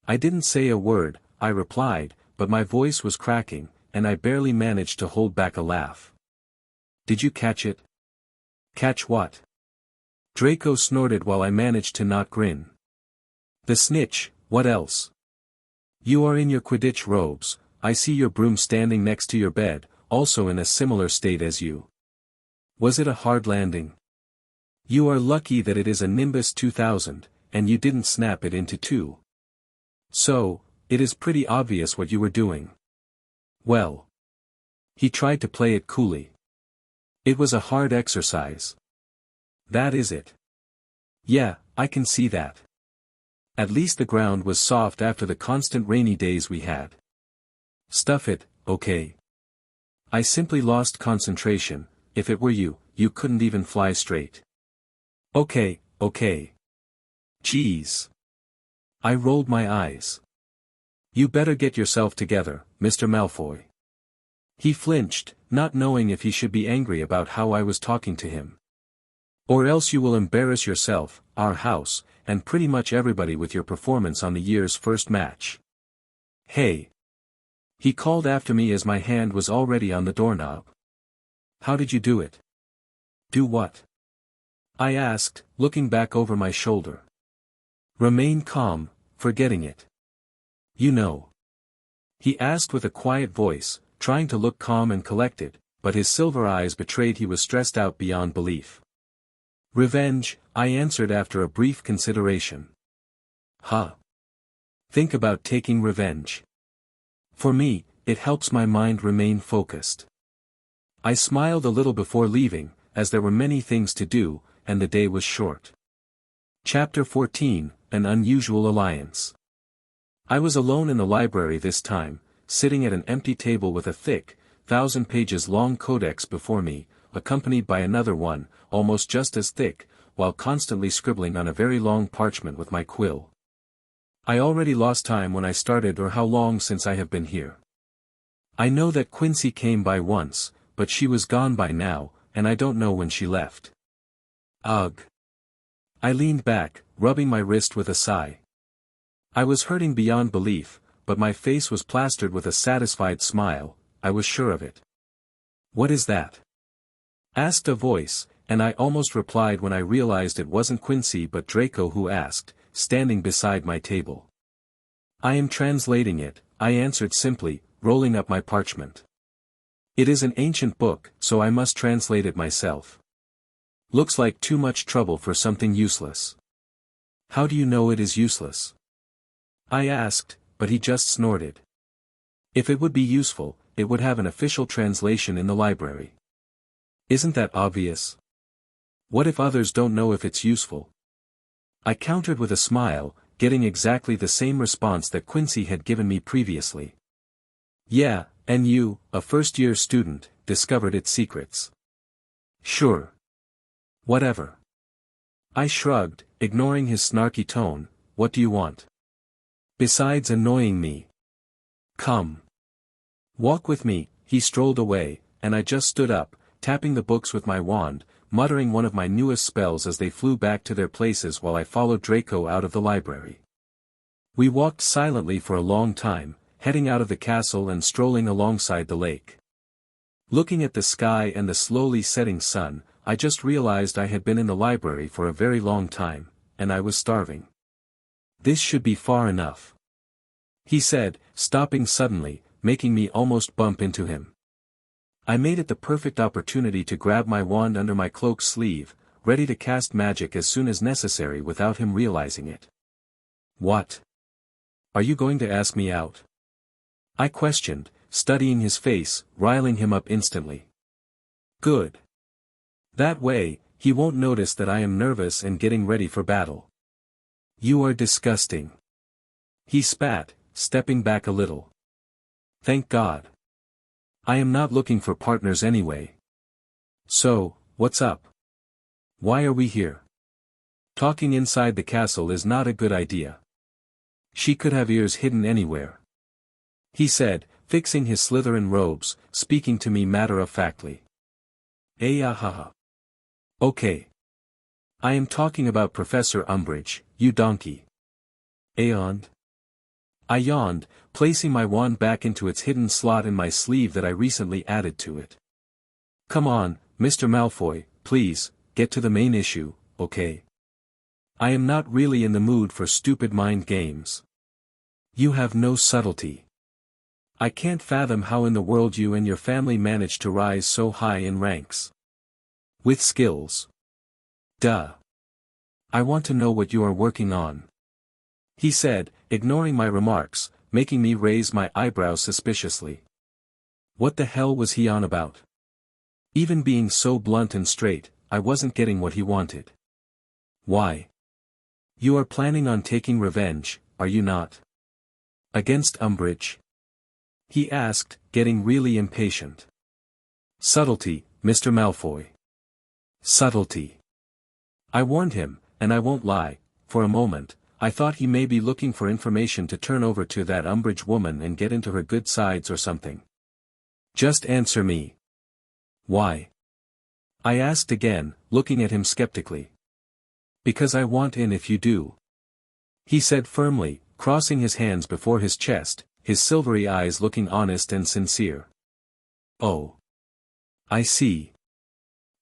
[SPEAKER 1] I didn't say a word, I replied, but my voice was cracking, and I barely managed to hold back a laugh. Did you catch it? Catch what? Draco snorted while I managed to not grin. The snitch, what else? You are in your Quidditch robes, I see your broom standing next to your bed, also in a similar state as you. Was it a hard landing? You are lucky that it is a Nimbus 2000, and you didn't snap it into two. So, it is pretty obvious what you were doing. Well. He tried to play it coolly. It was a hard exercise. That is it. Yeah, I can see that. At least the ground was soft after the constant rainy days we had. Stuff it, okay. I simply lost concentration. If it were you, you couldn't even fly straight. Okay. Jeez. I rolled my eyes. You better get yourself together, Mr. Malfoy. He flinched, not knowing if he should be angry about how I was talking to him. Or else you will embarrass yourself, our house, and pretty much everybody with your performance on the year's first match. Hey. He called after me as my hand was already on the doorknob. How did you do it? Do what? I asked, looking back over my shoulder. Remain calm, forgetting it. You know. He asked with a quiet voice, trying to look calm and collected, but his silver eyes betrayed he was stressed out beyond belief. Revenge, I answered after a brief consideration. Huh. Think about taking revenge. For me, it helps my mind remain focused. I smiled a little before leaving, as there were many things to do, and the day was short. Chapter 14, An Unusual Alliance. I was alone in the library this time, sitting at an empty table with a thick, 1,000-pages-long codex before me, accompanied by another one, almost just as thick, while constantly scribbling on a very long parchment with my quill. I already lost time when I started or how long since I have been here. I know that Quincy came by once, but she was gone by now, and I don't know when she left. Ugh. I leaned back, rubbing my wrist with a sigh. I was hurting beyond belief, but my face was plastered with a satisfied smile, I was sure of it. What is that? Asked a voice, and I almost replied when I realized it wasn't Quincy but Draco who asked, standing beside my table. I am translating it, I answered simply, rolling up my parchment. It is an ancient book, so I must translate it myself. Looks like too much trouble for something useless. How do you know it is useless? I asked, but he just snorted. If it would be useful, it would have an official translation in the library. Isn't that obvious? What if others don't know if it's useful? I countered with a smile, getting exactly the same response that Quincy had given me previously. Yeah, and you, a first-year student, discovered its secrets. Sure. Whatever. I shrugged, ignoring his snarky tone. What do you want? Besides annoying me. Come. Walk with me. He strolled away, and I just stood up, tapping the books with my wand, muttering one of my newest spells as they flew back to their places while I followed Draco out of the library. We walked silently for a long time, heading out of the castle and strolling alongside the lake. Looking at the sky and the slowly setting sun, I just realized I had been in the library for a very long time, and I was starving. This should be far enough. He said, stopping suddenly, making me almost bump into him. I made it the perfect opportunity to grab my wand under my cloak sleeve, ready to cast magic as soon as necessary without him realizing it. What? Are you going to ask me out? I questioned, studying his face, riling him up instantly. Good. That way, he won't notice that I am nervous and getting ready for battle. You are disgusting. He spat, stepping back a little. Thank God. I am not looking for partners anyway. So, what's up? Why are we here? Talking inside the castle is not a good idea. She could have ears hidden anywhere. He said, fixing his Slytherin robes, speaking to me matter-of-factly. Ahaha. Okay. I am talking about Professor Umbridge, you donkey. Yawned. I yawned, placing my wand back into its hidden slot in my sleeve that I recently added to it. Come on, Mr. Malfoy, please, get to the main issue, okay? I am not really in the mood for stupid mind games. You have no subtlety. I can't fathom how in the world you and your family managed to rise so high in ranks. With skills. Duh. I want to know what you are working on. He said, ignoring my remarks, making me raise my eyebrows suspiciously. What the hell was he on about? Even being so blunt and straight, I wasn't getting what he wanted. Why? You are planning on taking revenge, are you not? Against Umbridge? He asked, getting really impatient. Subtlety, Mr. Malfoy. Subtlety. I warned him, and I won't lie, for a moment, I thought he may be looking for information to turn over to that Umbridge woman and get into her good sides or something. Just answer me. Why? I asked again, looking at him skeptically. Because I want in if you do. He said firmly, crossing his hands before his chest, his silvery eyes looking honest and sincere. Oh. I see.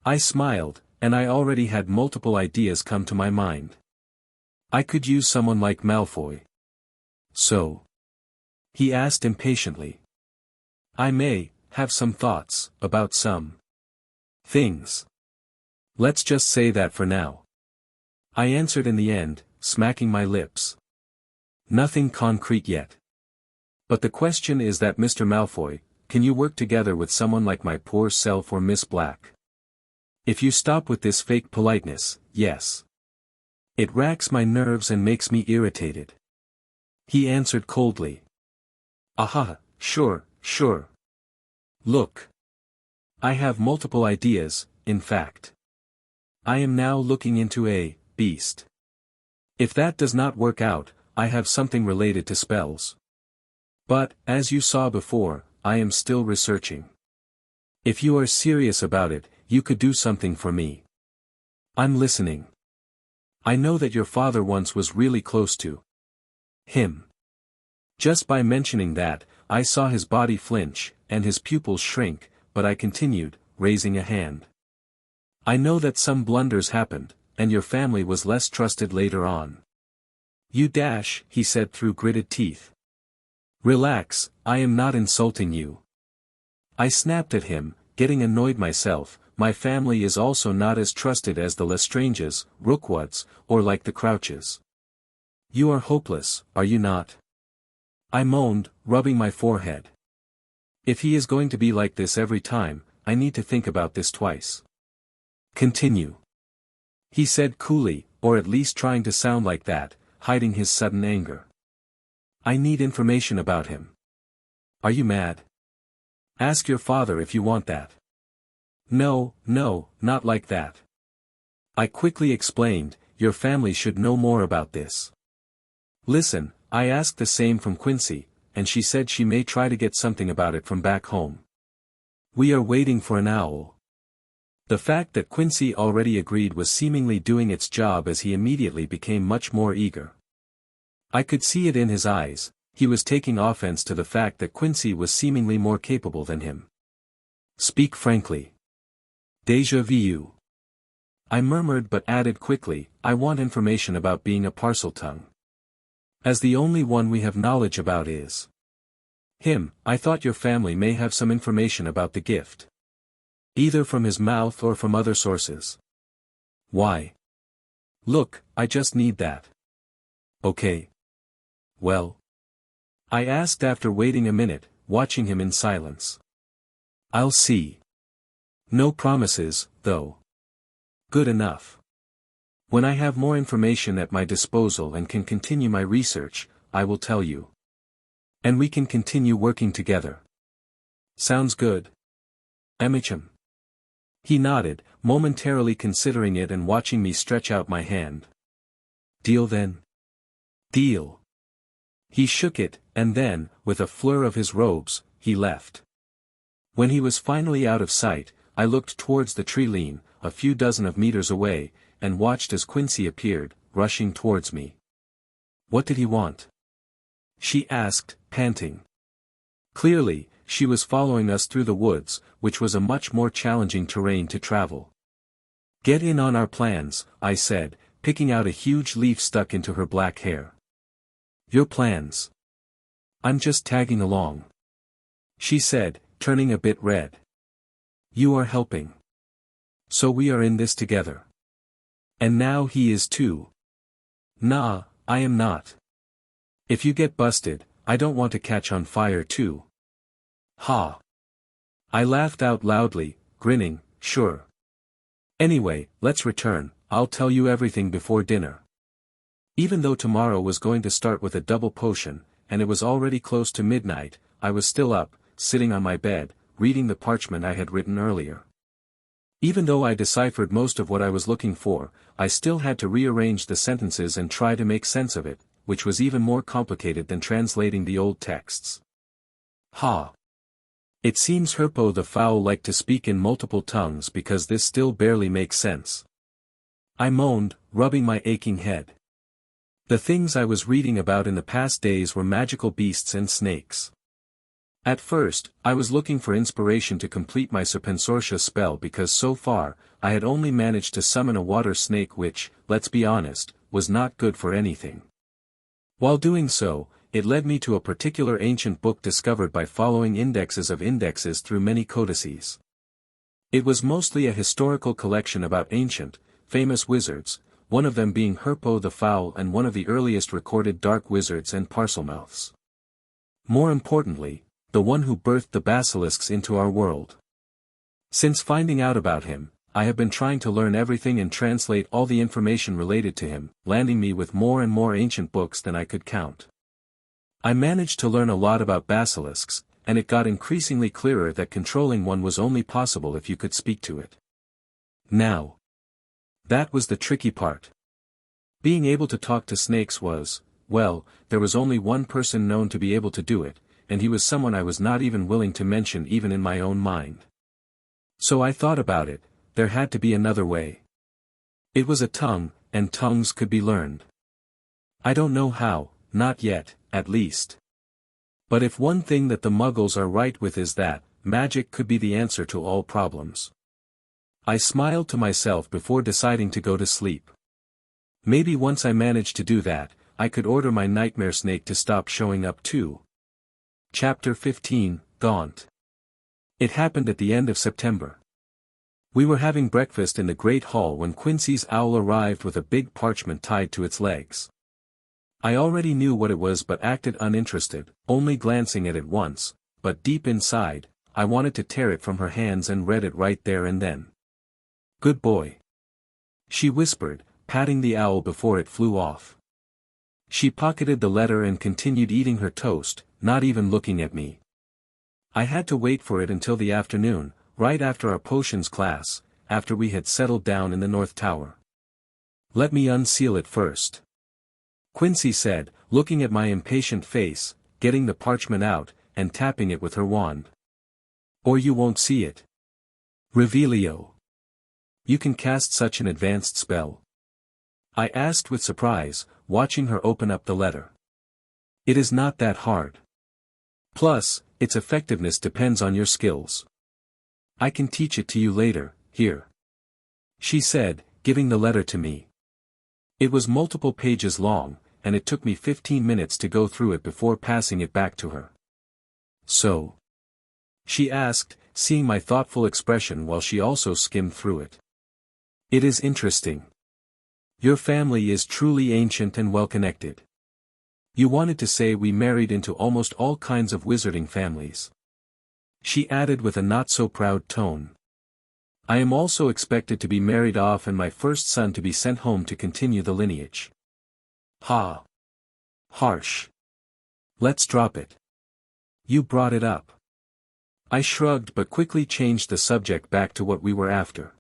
[SPEAKER 1] I smiled, and I already had multiple ideas come to my mind. I could use someone like Malfoy. So? He asked impatiently. I may have some thoughts about some things. Let's just say that for now. I answered in the end, smacking my lips. Nothing concrete yet. But the question is that Mr. Malfoy, can you work together with someone like my poor self or Miss Black? If you stop with this fake politeness, yes. It racks my nerves and makes me irritated. He answered coldly. Aha, sure. Look. I have multiple ideas, in fact. I am now looking into a beast. If that does not work out, I have something related to spells. But, as you saw before, I am still researching. If you are serious about it, you could do something for me. I'm listening. I know that your father once was really close to him. Just by mentioning that, I saw his body flinch, and his pupils shrink, but I continued, raising a hand. I know that some blunders happened, and your family was less trusted later on. You dash, he said through gritted teeth. Relax, I am not insulting you. I snapped at him, getting annoyed myself. My family is also not as trusted as the Lestranges, Rookwoods, or like the Crouches. You are hopeless, are you not? I moaned, rubbing my forehead. If he is going to be like this every time, I need to think about this twice. Continue. He said coolly, or at least trying to sound like that, hiding his sudden anger. I need information about him. Are you mad? Ask your father if you want that. No, not like that. I quickly explained, your family should know more about this. Listen, I asked the same from Quincy, and she said she may try to get something about it from back home. We are waiting for an owl. The fact that Quincy already agreed was seemingly doing its job as he immediately became much more eager. I could see it in his eyes, he was taking offense to the fact that Quincy was seemingly more capable than him. Speak frankly. Déjà vu. I murmured but added quickly, I want information about being a Parseltongue. As the only one we have knowledge about is him. I thought your family may have some information about the gift. Either from his mouth or from other sources. Why? Look, I just need that. Okay. Well? I asked after waiting a minute, watching him in silence. I'll see. No promises, though. Good enough. When I have more information at my disposal and can continue my research, I will tell you. And we can continue working together. Sounds good. Amicham. He nodded, momentarily considering it and watching me stretch out my hand. Deal then? Deal. He shook it, and then, with a fleur of his robes, he left. When he was finally out of sight, I looked towards the tree line, a few dozen of meters away, and watched as Quincy appeared, rushing towards me. What did he want? She asked, panting. Clearly, she was following us through the woods, which was a much more challenging terrain to travel. Get in on our plans, I said, picking out a huge leaf stuck into her black hair. Your plans? I'm just tagging along, she said, turning a bit red. You are helping. So we are in this together. And now he is too. Nah, I am not. If you get busted, I don't want to catch on fire too. Ha. I laughed out loudly, grinning, sure. Anyway, let's return, I'll tell you everything before dinner. Even though tomorrow was going to start with a double potion, and it was already close to midnight, I was still up, sitting on my bed, reading the parchment I had written earlier. Even though I deciphered most of what I was looking for, I still had to rearrange the sentences and try to make sense of it, which was even more complicated than translating the old texts. Ha! It seems Herpo the Fowl liked to speak in multiple tongues because this still barely makes sense. I moaned, rubbing my aching head. The things I was reading about in the past days were magical beasts and snakes. At first, I was looking for inspiration to complete my Serpensortia spell because so far, I had only managed to summon a water snake which, let's be honest, was not good for anything. While doing so, it led me to a particular ancient book discovered by following indexes of indexes through many codices. It was mostly a historical collection about ancient, famous wizards, one of them being Herpo the Fowl and one of the earliest recorded dark wizards and parselmouths. More importantly, the one who birthed the basilisks into our world. Since finding out about him, I have been trying to learn everything and translate all the information related to him, landing me with more and more ancient books than I could count. I managed to learn a lot about basilisks, and it got increasingly clearer that controlling one was only possible if you could speak to it. Now, that was the tricky part. Being able to talk to snakes was, well, there was only one person known to be able to do it, and he was someone I was not even willing to mention even in my own mind. So I thought about it, there had to be another way. It was a tongue, and tongues could be learned. I don't know how, not yet, at least. But if one thing that the Muggles are right with is that, magic could be the answer to all problems. I smiled to myself before deciding to go to sleep. Maybe once I managed to do that, I could order my nightmare snake to stop showing up too. Chapter 15, Gaunt. It happened at the end of September. We were having breakfast in the Great Hall when Quincy's owl arrived with a big parchment tied to its legs. I already knew what it was but acted uninterested, only glancing at it once, but deep inside, I wanted to tear it from her hands and read it right there and then. Good boy, she whispered, patting the owl before it flew off. She pocketed the letter and continued eating her toast, not even looking at me. I had to wait for it until the afternoon, right after our potions class, after we had settled down in the North Tower. Let me unseal it first, Quincy said, looking at my impatient face, getting the parchment out, and tapping it with her wand. Or you won't see it. Revelio. You can cast such an advanced spell? I asked with surprise, watching her open up the letter. It is not that hard. Plus, its effectiveness depends on your skills. I can teach it to you later, here, she said, giving the letter to me. It was multiple pages long, and it took me 15 minutes to go through it before passing it back to her. So? She asked, seeing my thoughtful expression while she also skimmed through it. It is interesting. Your family is truly ancient and well-connected. You wanted to say we married into almost all kinds of wizarding families. She added with a not-so-proud tone. I am also expected to be married off and my first son to be sent home to continue the lineage. Ha! Harsh. Let's drop it. You brought it up. I shrugged but quickly changed the subject back to what we were after.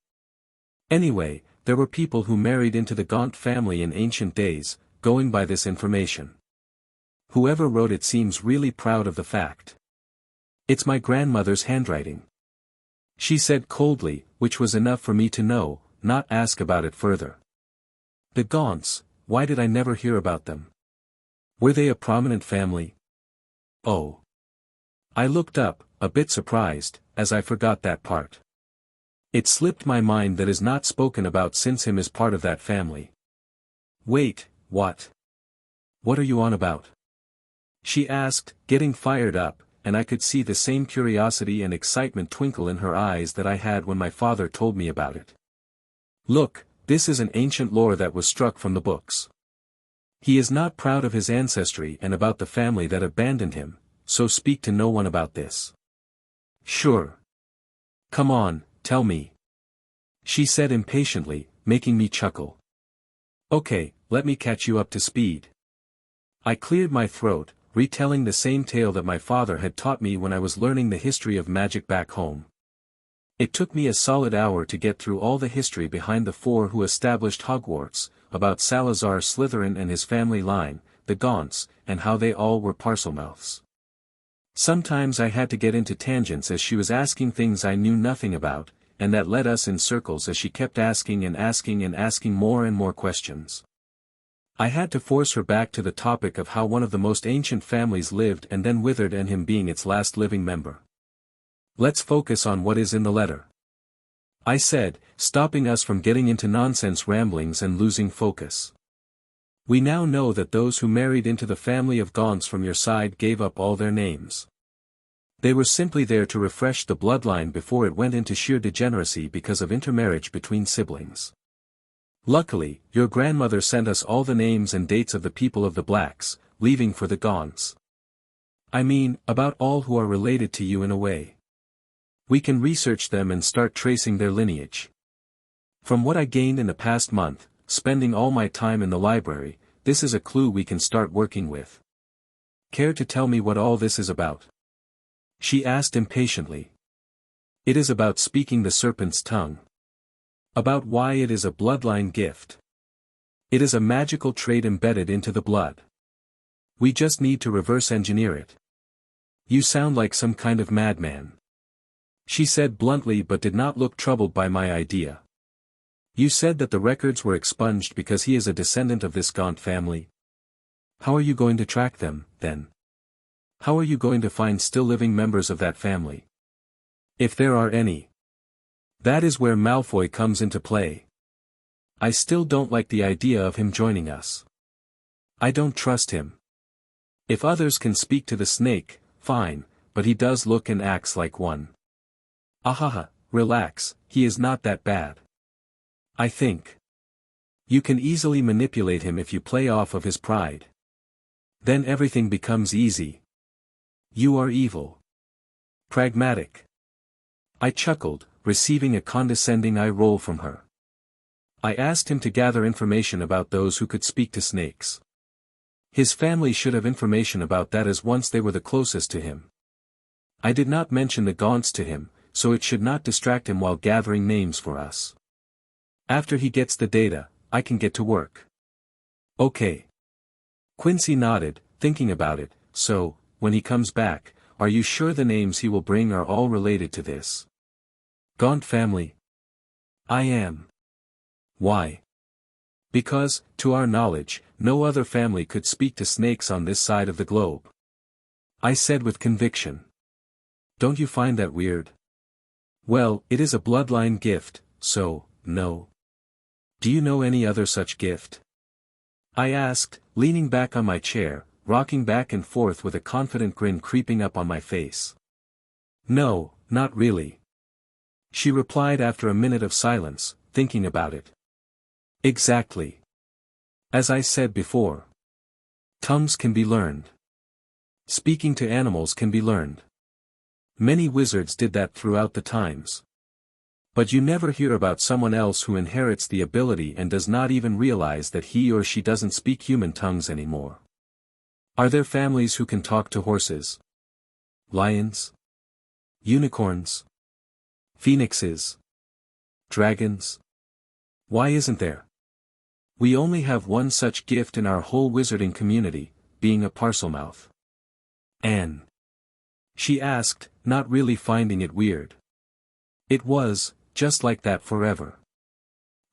[SPEAKER 1] Anyway, there were people who married into the Gaunt family in ancient days, going by this information. Whoever wrote it seems really proud of the fact. It's my grandmother's handwriting, she said coldly, which was enough for me to know, not ask about it further. The Gaunts, why did I never hear about them? Were they a prominent family? Oh. I looked up, a bit surprised, as I forgot that part. It slipped my mind that is not spoken about since him is part of that family. Wait, what? What are you on about? She asked, getting fired up, and I could see the same curiosity and excitement twinkle in her eyes that I had when my father told me about it. Look, this is an ancient lore that was struck from the books. He is not proud of his ancestry and about the family that abandoned him, so speak to no one about this. Sure. Come on, tell me. She said impatiently, making me chuckle. Okay, let me catch you up to speed. I cleared my throat, retelling the same tale that my father had taught me when I was learning the history of magic back home. It took me a solid hour to get through all the history behind the four who established Hogwarts, about Salazar Slytherin and his family line, the Gaunts, and how they all were Parselmouths. Sometimes I had to get into tangents as she was asking things I knew nothing about, and that led us in circles as she kept asking and asking and asking more and more questions. I had to force her back to the topic of how one of the most ancient families lived and then withered, and him being its last living member. Let's focus on what is in the letter, I said, stopping us from getting into nonsense ramblings and losing focus. We now know that those who married into the family of Gaunts from your side gave up all their names. They were simply there to refresh the bloodline before it went into sheer degeneracy because of intermarriage between siblings. Luckily, your grandmother sent us all the names and dates of the people of the Blacks, leaving for the Gaunts. I mean, about all who are related to you in a way. We can research them and start tracing their lineage. From what I gained in the past month, spending all my time in the library, this is a clue we can start working with. Care to tell me what all this is about? She asked impatiently. It is about speaking the serpent's tongue. About why it is a bloodline gift. It is a magical trait embedded into the blood. We just need to reverse engineer it. You sound like some kind of madman. She said bluntly, but did not look troubled by my idea. You said that the records were expunged because he is a descendant of this Gaunt family. How are you going to track them, then? How are you going to find still living members of that family? If there are any. That is where Malfoy comes into play. I still don't like the idea of him joining us. I don't trust him. If others can speak to the snake, fine, but he does look and acts like one. Ahaha, relax, he is not that bad. I think. You can easily manipulate him if you play off of his pride. Then everything becomes easy. You are evil. Pragmatic. I chuckled, receiving a condescending eye roll from her. I asked him to gather information about those who could speak to snakes. His family should have information about that, as once they were the closest to him. I did not mention the Gaunts to him, so it should not distract him while gathering names for us. After he gets the data, I can get to work. Okay. Quincy nodded, thinking about it. So, when he comes back, are you sure the names he will bring are all related to this Gaunt family? I am. Why? Because, to our knowledge, no other family could speak to snakes on this side of the globe. I said with conviction. Don't you find that weird? Well, it is a bloodline gift, so, no. Do you know any other such gift? I asked, leaning back on my chair, rocking back and forth with a confident grin creeping up on my face. No, not really. She replied after a minute of silence, thinking about it. Exactly. As I said before. Tongues can be learned. Speaking to animals can be learned. Many wizards did that throughout the times. But you never hear about someone else who inherits the ability and does not even realize that he or she doesn't speak human tongues anymore. Are there families who can talk to horses? Lions? Unicorns? Phoenixes? Dragons? Why isn't there? We only have one such gift in our whole wizarding community, being a Parselmouth. Anne. She asked, not really finding it weird. It was, just like that forever.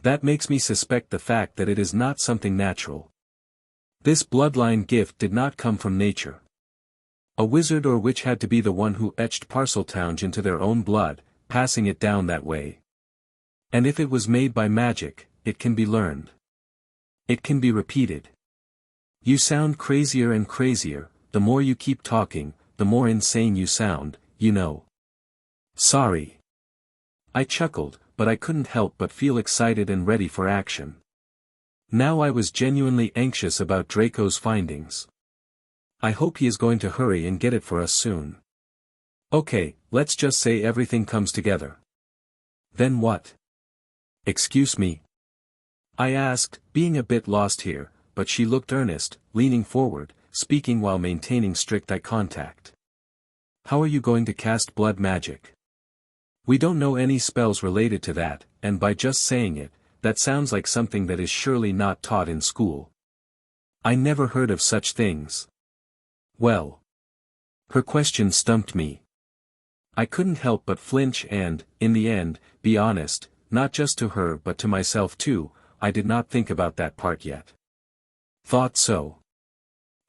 [SPEAKER 1] That makes me suspect the fact that it is not something natural. This bloodline gift did not come from nature. A wizard or witch had to be the one who etched Parseltongue into their own blood, passing it down that way. And if it was made by magic, it can be learned. It can be repeated. You sound crazier and crazier, the more you keep talking, the more insane you sound, you know. Sorry. I chuckled, but I couldn't help but feel excited and ready for action. Now I was genuinely anxious about Draco's findings. I hope he is going to hurry and get it for us soon. Okay, let's just say everything comes together. Then what? Excuse me? I asked, being a bit lost here, but she looked earnest, leaning forward, speaking while maintaining strict eye contact. How are you going to cast blood magic? We don't know any spells related to that, and by just saying it, that sounds like something that is surely not taught in school. I never heard of such things. Well. Her question stumped me. I couldn't help but flinch and, in the end, be honest, not just to her but to myself too, I did not think about that part yet. Thought so.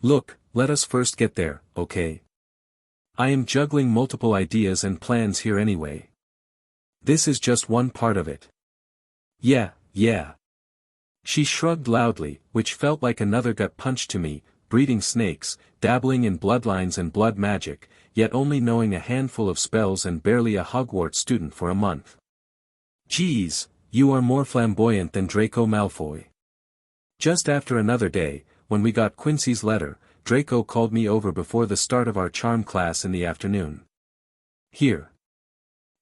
[SPEAKER 1] Look, let us first get there, okay? I am juggling multiple ideas and plans here anyway. This is just one part of it. Yeah. She shrugged loudly, which felt like another gut punch to me, breeding snakes, dabbling in bloodlines and blood magic, yet only knowing a handful of spells and barely a Hogwarts student for a month. Geez, you are more flamboyant than Draco Malfoy. Just after another day, when we got Quincy's letter, Draco called me over before the start of our charm class in the afternoon. Here.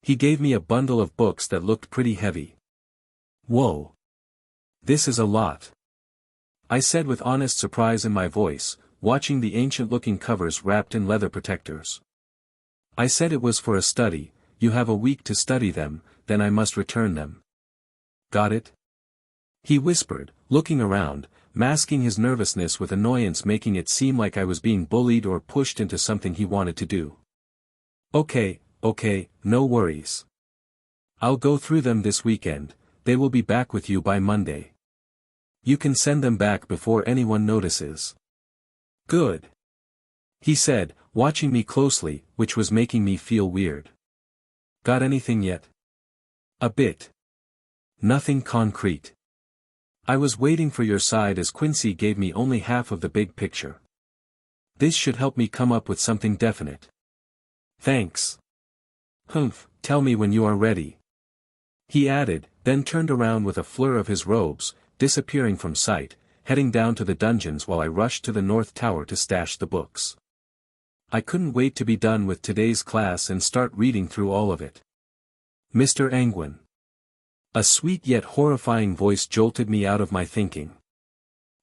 [SPEAKER 1] He gave me a bundle of books that looked pretty heavy. Whoa. This is a lot. I said with honest surprise in my voice, watching the ancient-looking covers wrapped in leather protectors. I said it was for a study, you have a week to study them, then I must return them. Got it? He whispered, looking around, masking his nervousness with annoyance, making it seem like I was being bullied or pushed into something he wanted to do. Okay, no worries. I'll go through them this weekend, they will be back with you by Monday. You can send them back before anyone notices. Good. He said, watching me closely, which was making me feel weird. Got anything yet? A bit. Nothing concrete. I was waiting for your side as Quincy gave me only half of the big picture. This should help me come up with something definite. Thanks. Humph, tell me when you are ready. He added, then turned around with a fleur of his robes, disappearing from sight, heading down to the dungeons while I rushed to the North Tower to stash the books. I couldn't wait to be done with today's class and start reading through all of it. Mr. Anguine. A sweet yet horrifying voice jolted me out of my thinking.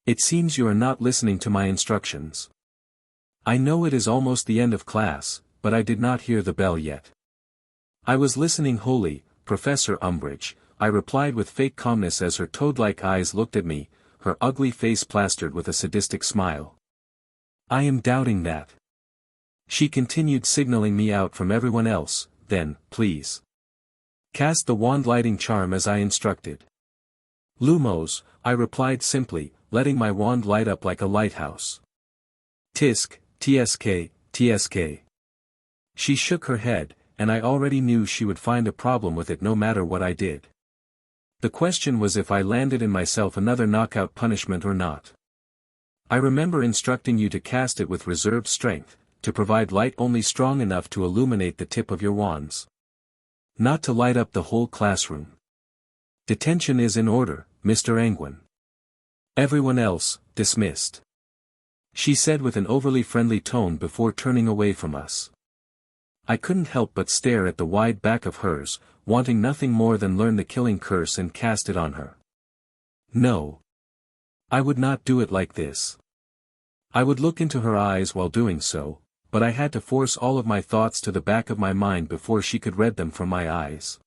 [SPEAKER 1] It seems you are not listening to my instructions. I know it is almost the end of class, but I did not hear the bell yet. I was listening wholly, Professor Umbridge, I replied with fake calmness as her toad-like eyes looked at me, her ugly face plastered with a sadistic smile. I am doubting that. She continued, signaling me out from everyone else. Then, please. Cast the wand lighting charm as I instructed. Lumos, I replied simply, letting my wand light up like a lighthouse. Tisk, tsk. She shook her head, and I already knew she would find a problem with it no matter what I did. The question was if I landed in myself another knockout punishment or not. I remember instructing you to cast it with reserved strength, to provide light only strong enough to illuminate the tip of your wands. Not to light up the whole classroom. Detention is in order, Mr. Anguine. Everyone else, dismissed. She said with an overly friendly tone before turning away from us. I couldn't help but stare at the wide back of hers, wanting nothing more than learn the killing curse and cast it on her. No. I would not do it like this. I would look into her eyes while doing so, but I had to force all of my thoughts to the back of my mind before she could read them from my eyes.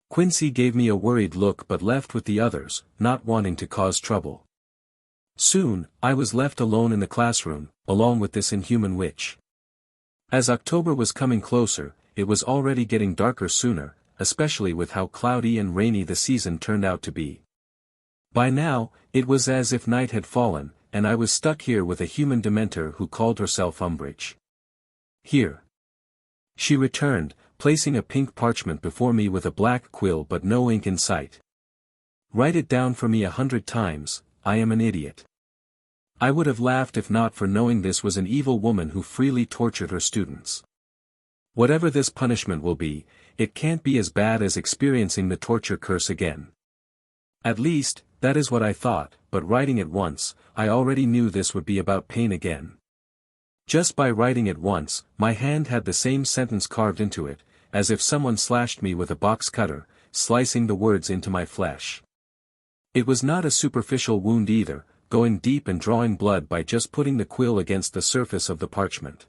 [SPEAKER 1] Quincy gave me a worried look but left with the others, not wanting to cause trouble. Soon, I was left alone in the classroom, along with this inhuman witch. As October was coming closer, it was already getting darker sooner, especially with how cloudy and rainy the season turned out to be. By now, it was as if night had fallen, and I was stuck here with a human dementor who called herself Umbridge. Here. She returned, placing a pink parchment before me with a black quill but no ink in sight. Write it down for me 100 times, I am an idiot. I would have laughed if not for knowing this was an evil woman who freely tortured her students. Whatever this punishment will be, it can't be as bad as experiencing the torture curse again. At least, that is what I thought, but writing it once, I already knew this would be about pain again. Just by writing it once, my hand had the same sentence carved into it, as if someone slashed me with a box cutter, slicing the words into my flesh. It was not a superficial wound either, going deep and drawing blood by just putting the quill against the surface of the parchment.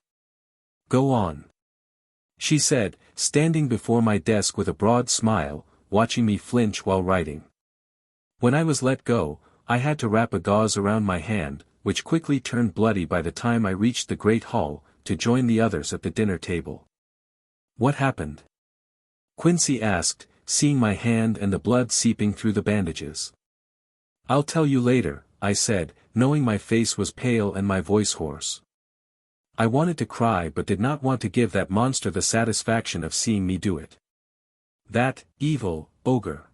[SPEAKER 1] Go on. She said, standing before my desk with a broad smile, watching me flinch while writing. When I was let go, I had to wrap a gauze around my hand, which quickly turned bloody by the time I reached the great hall, to join the others at the dinner table. What happened? Quincy asked, seeing my hand and the blood seeping through the bandages. I'll tell you later, I said, knowing my face was pale and my voice hoarse. I wanted to cry but did not want to give that monster the satisfaction of seeing me do it. That evil ogre.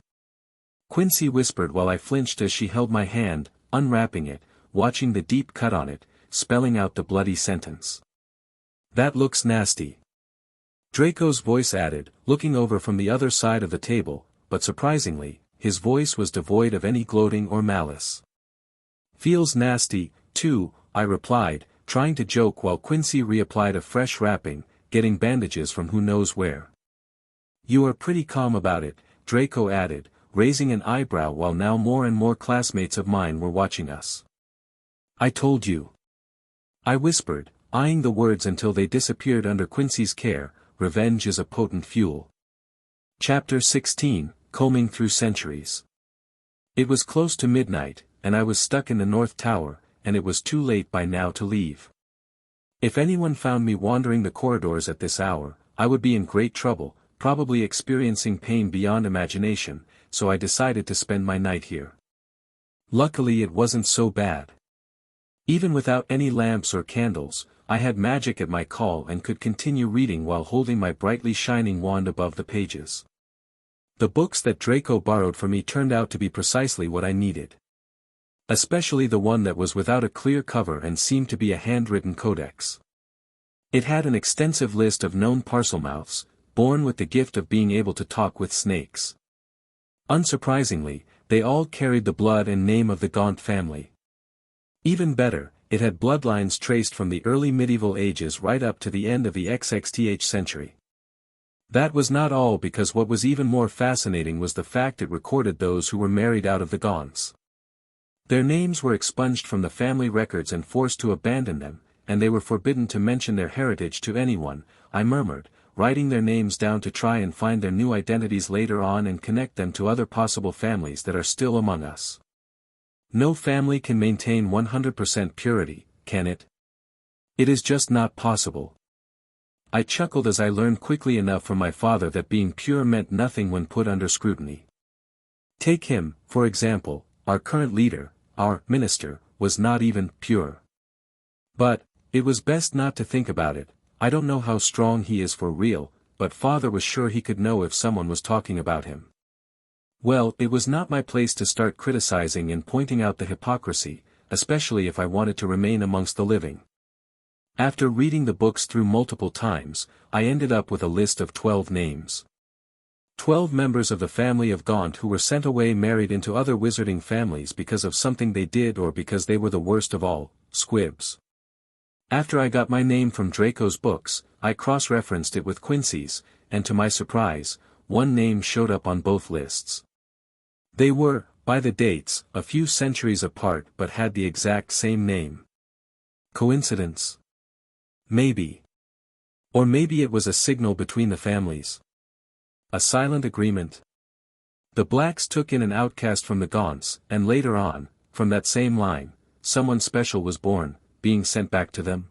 [SPEAKER 1] Quincy whispered while I flinched as she held my hand, unwrapping it, watching the deep cut on it, spelling out the bloody sentence. That looks nasty. Draco's voice added, looking over from the other side of the table, but surprisingly, his voice was devoid of any gloating or malice. Feels nasty, too, I replied, trying to joke while Quincy reapplied a fresh wrapping, getting bandages from who knows where. You are pretty calm about it, Draco added, raising an eyebrow while now more and more classmates of mine were watching us. I told you. I whispered, eyeing the words until they disappeared under Quincy's care. Revenge is a potent fuel. Chapter 16, Combing Through Centuries. It was close to midnight, and I was stuck in the North Tower, and it was too late by now to leave. If anyone found me wandering the corridors at this hour, I would be in great trouble, probably experiencing pain beyond imagination, so I decided to spend my night here. Luckily it wasn't so bad. Even without any lamps or candles, I had magic at my call and could continue reading while holding my brightly shining wand above the pages. The books that Draco borrowed from me turned out to be precisely what I needed. Especially the one that was without a clear cover and seemed to be a handwritten codex. It had an extensive list of known parselmouths, born with the gift of being able to talk with snakes. Unsurprisingly, they all carried the blood and name of the Gaunt family. Even better, it had bloodlines traced from the early medieval ages right up to the end of the XXTH century. That was not all, because what was even more fascinating was the fact it recorded those who were married out of the Gaunts. Their names were expunged from the family records and forced to abandon them, and they were forbidden to mention their heritage to anyone, I murmured, writing their names down to try and find their new identities later on and connect them to other possible families that are still among us. No family can maintain 100% purity, can it? It is just not possible. I chuckled as I learned quickly enough from my father that being pure meant nothing when put under scrutiny. Take him, for example, our current leader, our minister, was not even pure. But, it was best not to think about it. I don't know how strong he is for real, but father was sure he could know if someone was talking about him. Well, it was not my place to start criticizing and pointing out the hypocrisy, especially if I wanted to remain amongst the living. After reading the books through multiple times, I ended up with a list of 12 names. 12 members of the family of Gaunt who were sent away married into other wizarding families because of something they did or because they were the worst of all, squibs. After I got my name from Draco's books, I cross-referenced it with Quincy's, and to my surprise, one name showed up on both lists. They were, by the dates, a few centuries apart but had the exact same name. Coincidence? Maybe. Or maybe it was a signal between the families. A silent agreement. The Blacks took in an outcast from the Gaunts, and later on, from that same line, someone special was born, being sent back to them.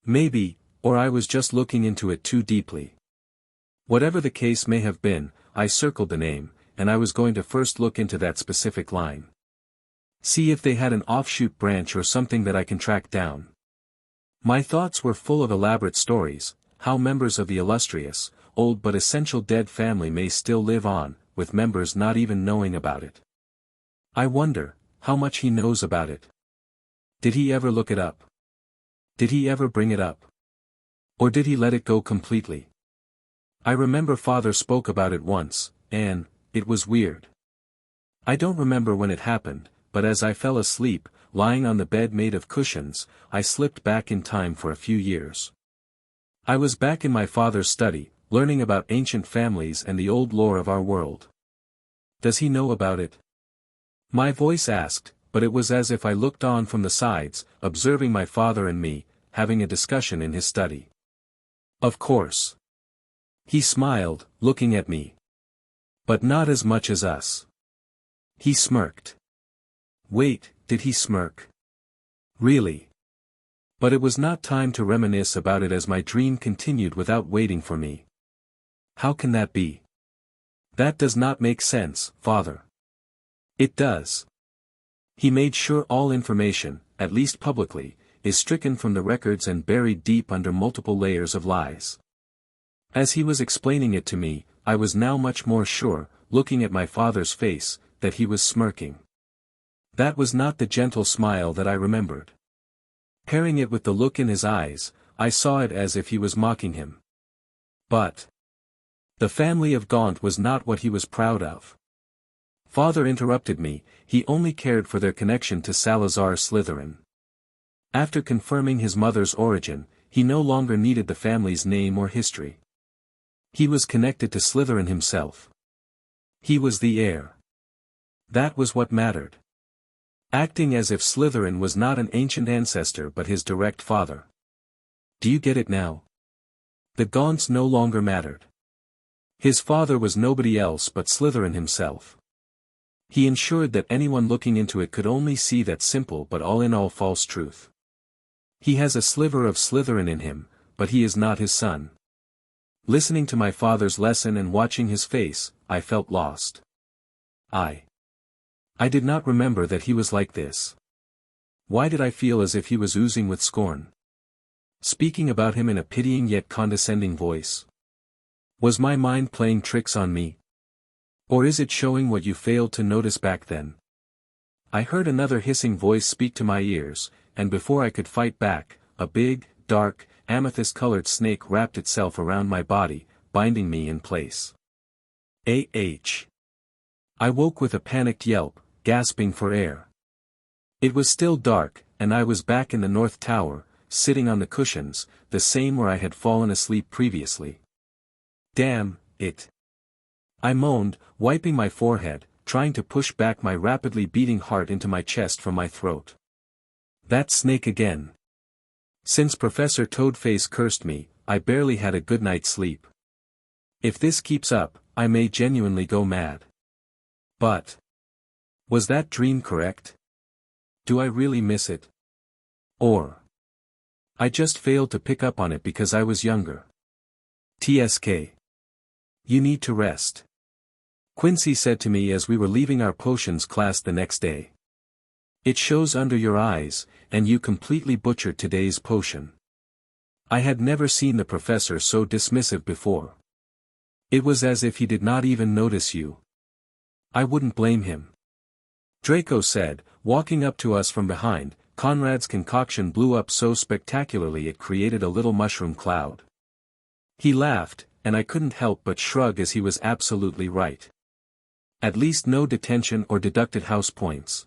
[SPEAKER 1] Maybe, or I was just looking into it too deeply. Whatever the case may have been, I circled the name, and I was going to first look into that specific line. See if they had an offshoot branch or something that I can track down. My thoughts were full of elaborate stories, how members of the illustrious, old but essential dead family may still live on, with members not even knowing about it. I wonder, how much he knows about it. Did he ever look it up? Did he ever bring it up? Or did he let it go completely? I remember Father spoke about it once, and it was weird. I don't remember when it happened, but as I fell asleep, lying on the bed made of cushions, I slipped back in time for a few years. I was back in my father's study, learning about ancient families and the old lore of our world. Does he know about it? My voice asked, but it was as if I looked on from the sides, observing my father and me, having a discussion in his study. Of course. He smiled, looking at me. But not as much as us. He smirked. Wait, did he smirk? Really? But it was not time to reminisce about it as my dream continued without waiting for me. How can that be? That does not make sense, Father. It does. He made sure all information, at least publicly, is stricken from the records and buried deep under multiple layers of lies. As he was explaining it to me, I was now much more sure, looking at my father's face, that he was smirking. That was not the gentle smile that I remembered. Pairing it with the look in his eyes, I saw it as if he was mocking him. But the family of Gaunt was not what he was proud of. Father interrupted me, he only cared for their connection to Salazar Slytherin. After confirming his mother's origin, he no longer needed the family's name or history. He was connected to Slytherin himself. He was the heir. That was what mattered. Acting as if Slytherin was not an ancient ancestor but his direct father. Do you get it now? The Gaunts no longer mattered. His father was nobody else but Slytherin himself. He ensured that anyone looking into it could only see that simple but all-in-all false truth. He has a sliver of Slytherin in him, but he is not his son. Listening to my father's lesson and watching his face, I felt lost. I did not remember that he was like this. Why did I feel as if he was oozing with scorn? Speaking about him in a pitying yet condescending voice. Was my mind playing tricks on me? Or is it showing what you failed to notice back then? I heard another hissing voice speak to my ears, and before I could fight back, a big, dark, amethyst-colored snake wrapped itself around my body, binding me in place. I woke with a panicked yelp, gasping for air. It was still dark, and I was back in the North Tower, sitting on the cushions, the same where I had fallen asleep previously. Damn it! I moaned, wiping my forehead, trying to push back my rapidly beating heart into my chest from my throat. That snake again. Since Professor Toadface cursed me, I barely had a good night's sleep. If this keeps up, I may genuinely go mad. But was that dream correct? Do I really miss it? Or I just failed to pick up on it because I was younger. TSK. You need to rest. Quincy said to me as we were leaving our potions class the next day. It shows under your eyes, and you completely butchered today's potion. I had never seen the professor so dismissive before. It was as if he did not even notice you. I wouldn't blame him. Draco said, walking up to us from behind. Conrad's concoction blew up so spectacularly it created a little mushroom cloud. He laughed, and I couldn't help but shrug as he was absolutely right. At least no detention or deducted house points.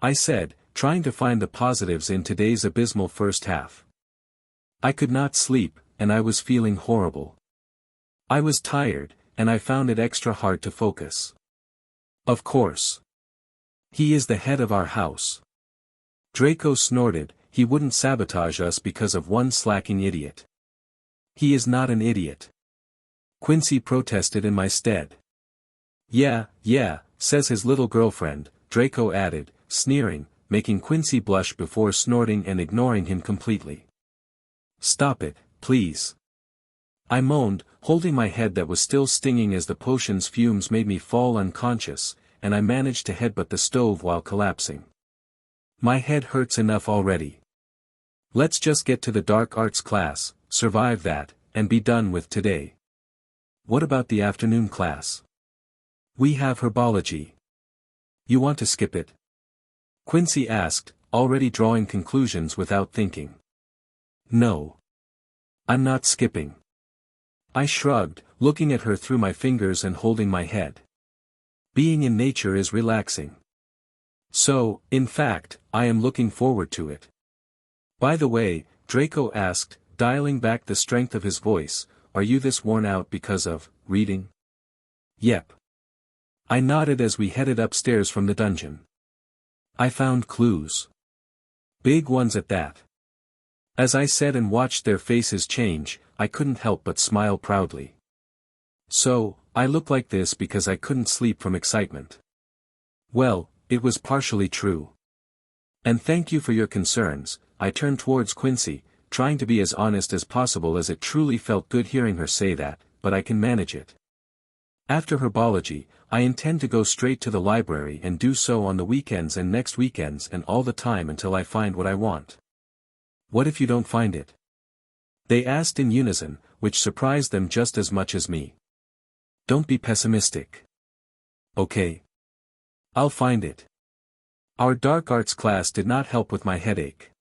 [SPEAKER 1] I said, trying to find the positives in today's abysmal first half. I could not sleep, and I was feeling horrible. I was tired, and I found it extra hard to focus. Of course. He is the head of our house. Draco snorted, he wouldn't sabotage us because of one slacking idiot. He is not an idiot. Quincy protested in my stead. Yeah, says his little girlfriend, Draco added, sneering, making Quincy blush before snorting and ignoring him completely. Stop it, please. I moaned, holding my head that was still stinging as the potion's fumes made me fall unconscious, and I managed to headbutt the stove while collapsing. My head hurts enough already. Let's just get to the dark arts class, survive that, and be done with today. What about the afternoon class? We have herbology. You want to skip it? Quincy asked, already drawing conclusions without thinking. No. I'm not skipping. I shrugged, looking at her through my fingers and holding my head. Being in nature is relaxing. So, in fact, I am looking forward to it. By the way, Draco asked, dialing back the strength of his voice, are you this worn out because of reading? Yep. I nodded as we headed upstairs from the dungeon. I found clues. Big ones at that. As I said and watched their faces change, I couldn't help but smile proudly. So, I look like this because I couldn't sleep from excitement. Well, it was partially true. And thank you for your concerns. I turned towards Quincy, trying to be as honest as possible as it truly felt good hearing her say that, but I can manage it. After herbology, I intend to go straight to the library and do so on the weekends and next weekends and all the time until I find what I want. What if you don't find it? They asked in unison, which surprised them just as much as me. Don't be pessimistic. Okay. I'll find it. Our dark arts class did not help with my headache.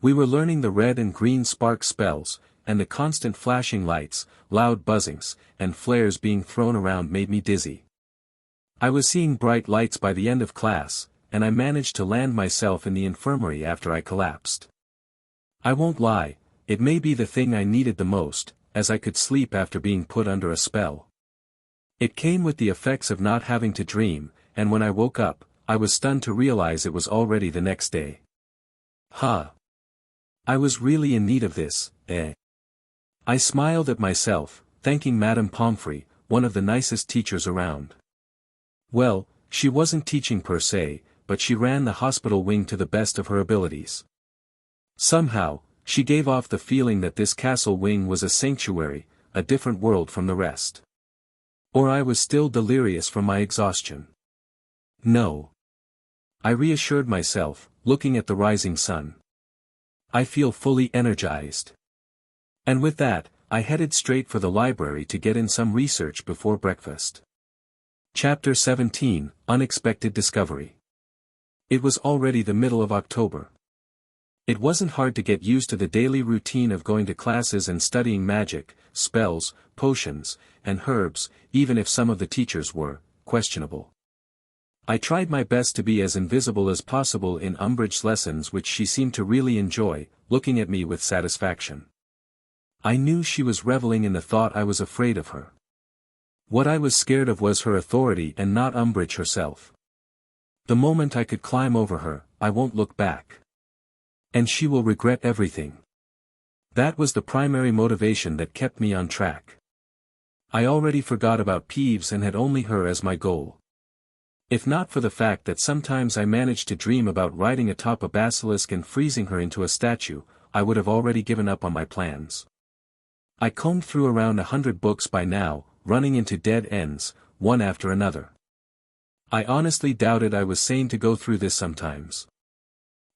[SPEAKER 1] We were learning the red and green spark spells, and the constant flashing lights, loud buzzings, and flares being thrown around made me dizzy. I was seeing bright lights by the end of class, and I managed to land myself in the infirmary after I collapsed. I won't lie, it may be the thing I needed the most, as I could sleep after being put under a spell. It came with the effects of not having to dream, and when I woke up, I was stunned to realize it was already the next day. Huh. I was really in need of this, eh? I smiled at myself, thanking Madame Pomfrey, one of the nicest teachers around. Well, she wasn't teaching per se, but she ran the hospital wing to the best of her abilities. Somehow, she gave off the feeling that this castle wing was a sanctuary, a different world from the rest. Or I was still delirious from my exhaustion. No. I reassured myself, looking at the rising sun. I feel fully energized. And with that, I headed straight for the library to get in some research before breakfast. Chapter 17, Unexpected Discovery. It was already the middle of October. It wasn't hard to get used to the daily routine of going to classes and studying magic, spells, potions, and herbs, even if some of the teachers were questionable. I tried my best to be as invisible as possible in Umbridge's lessons, which she seemed to really enjoy, looking at me with satisfaction. I knew she was reveling in the thought I was afraid of her. What I was scared of was her authority and not Umbridge herself. The moment I could climb over her, I won't look back. And she will regret everything. That was the primary motivation that kept me on track. I already forgot about Peeves and had only her as my goal. If not for the fact that sometimes I managed to dream about riding atop a basilisk and freezing her into a statue, I would have already given up on my plans. I combed through around 100 books by now, running into dead ends, one after another. I honestly doubted I was sane to go through this sometimes.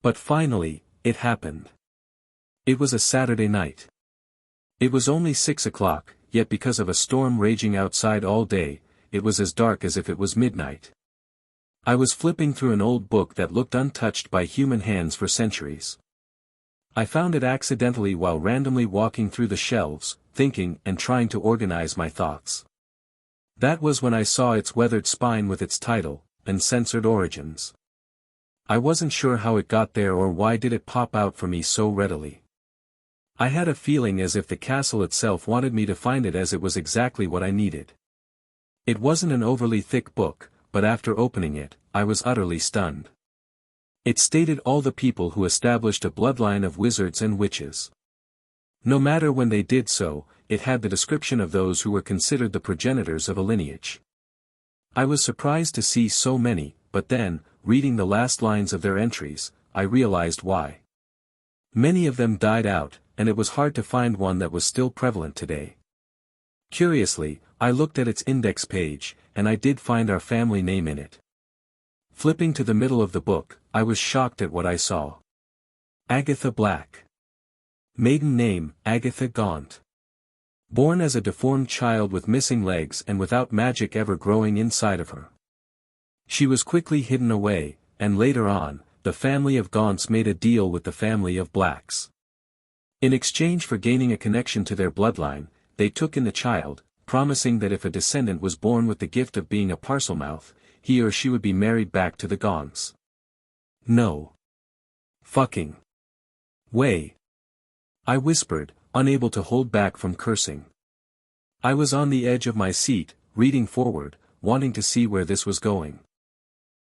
[SPEAKER 1] But finally, it happened. It was a Saturday night. It was only 6 o'clock, yet because of a storm raging outside all day, it was as dark as if it was midnight. I was flipping through an old book that looked untouched by human hands for centuries. I found it accidentally while randomly walking through the shelves, thinking and trying to organize my thoughts. That was when I saw its weathered spine with its title, Uncensored Origins. I wasn't sure how it got there or why did it pop out for me so readily. I had a feeling as if the castle itself wanted me to find it, as it was exactly what I needed. It wasn't an overly thick book, but after opening it, I was utterly stunned. It stated all the people who established a bloodline of wizards and witches. No matter when they did so, it had the description of those who were considered the progenitors of a lineage. I was surprised to see so many, but then, reading the last lines of their entries, I realized why. Many of them died out, and it was hard to find one that was still prevalent today. Curiously, I looked at its index page, and I did find our family name in it. Flipping to the middle of the book, I was shocked at what I saw. Agatha Black. Maiden name, Agatha Gaunt. Born as a deformed child with missing legs and without magic ever growing inside of her. She was quickly hidden away, and later on, the family of Gaunts made a deal with the family of Blacks. In exchange for gaining a connection to their bloodline, they took in the child, promising that if a descendant was born with the gift of being a Parselmouth, he or she would be married back to the Gaunts. No. Fucking way. I whispered, unable to hold back from cursing. I was on the edge of my seat, reading forward, wanting to see where this was going.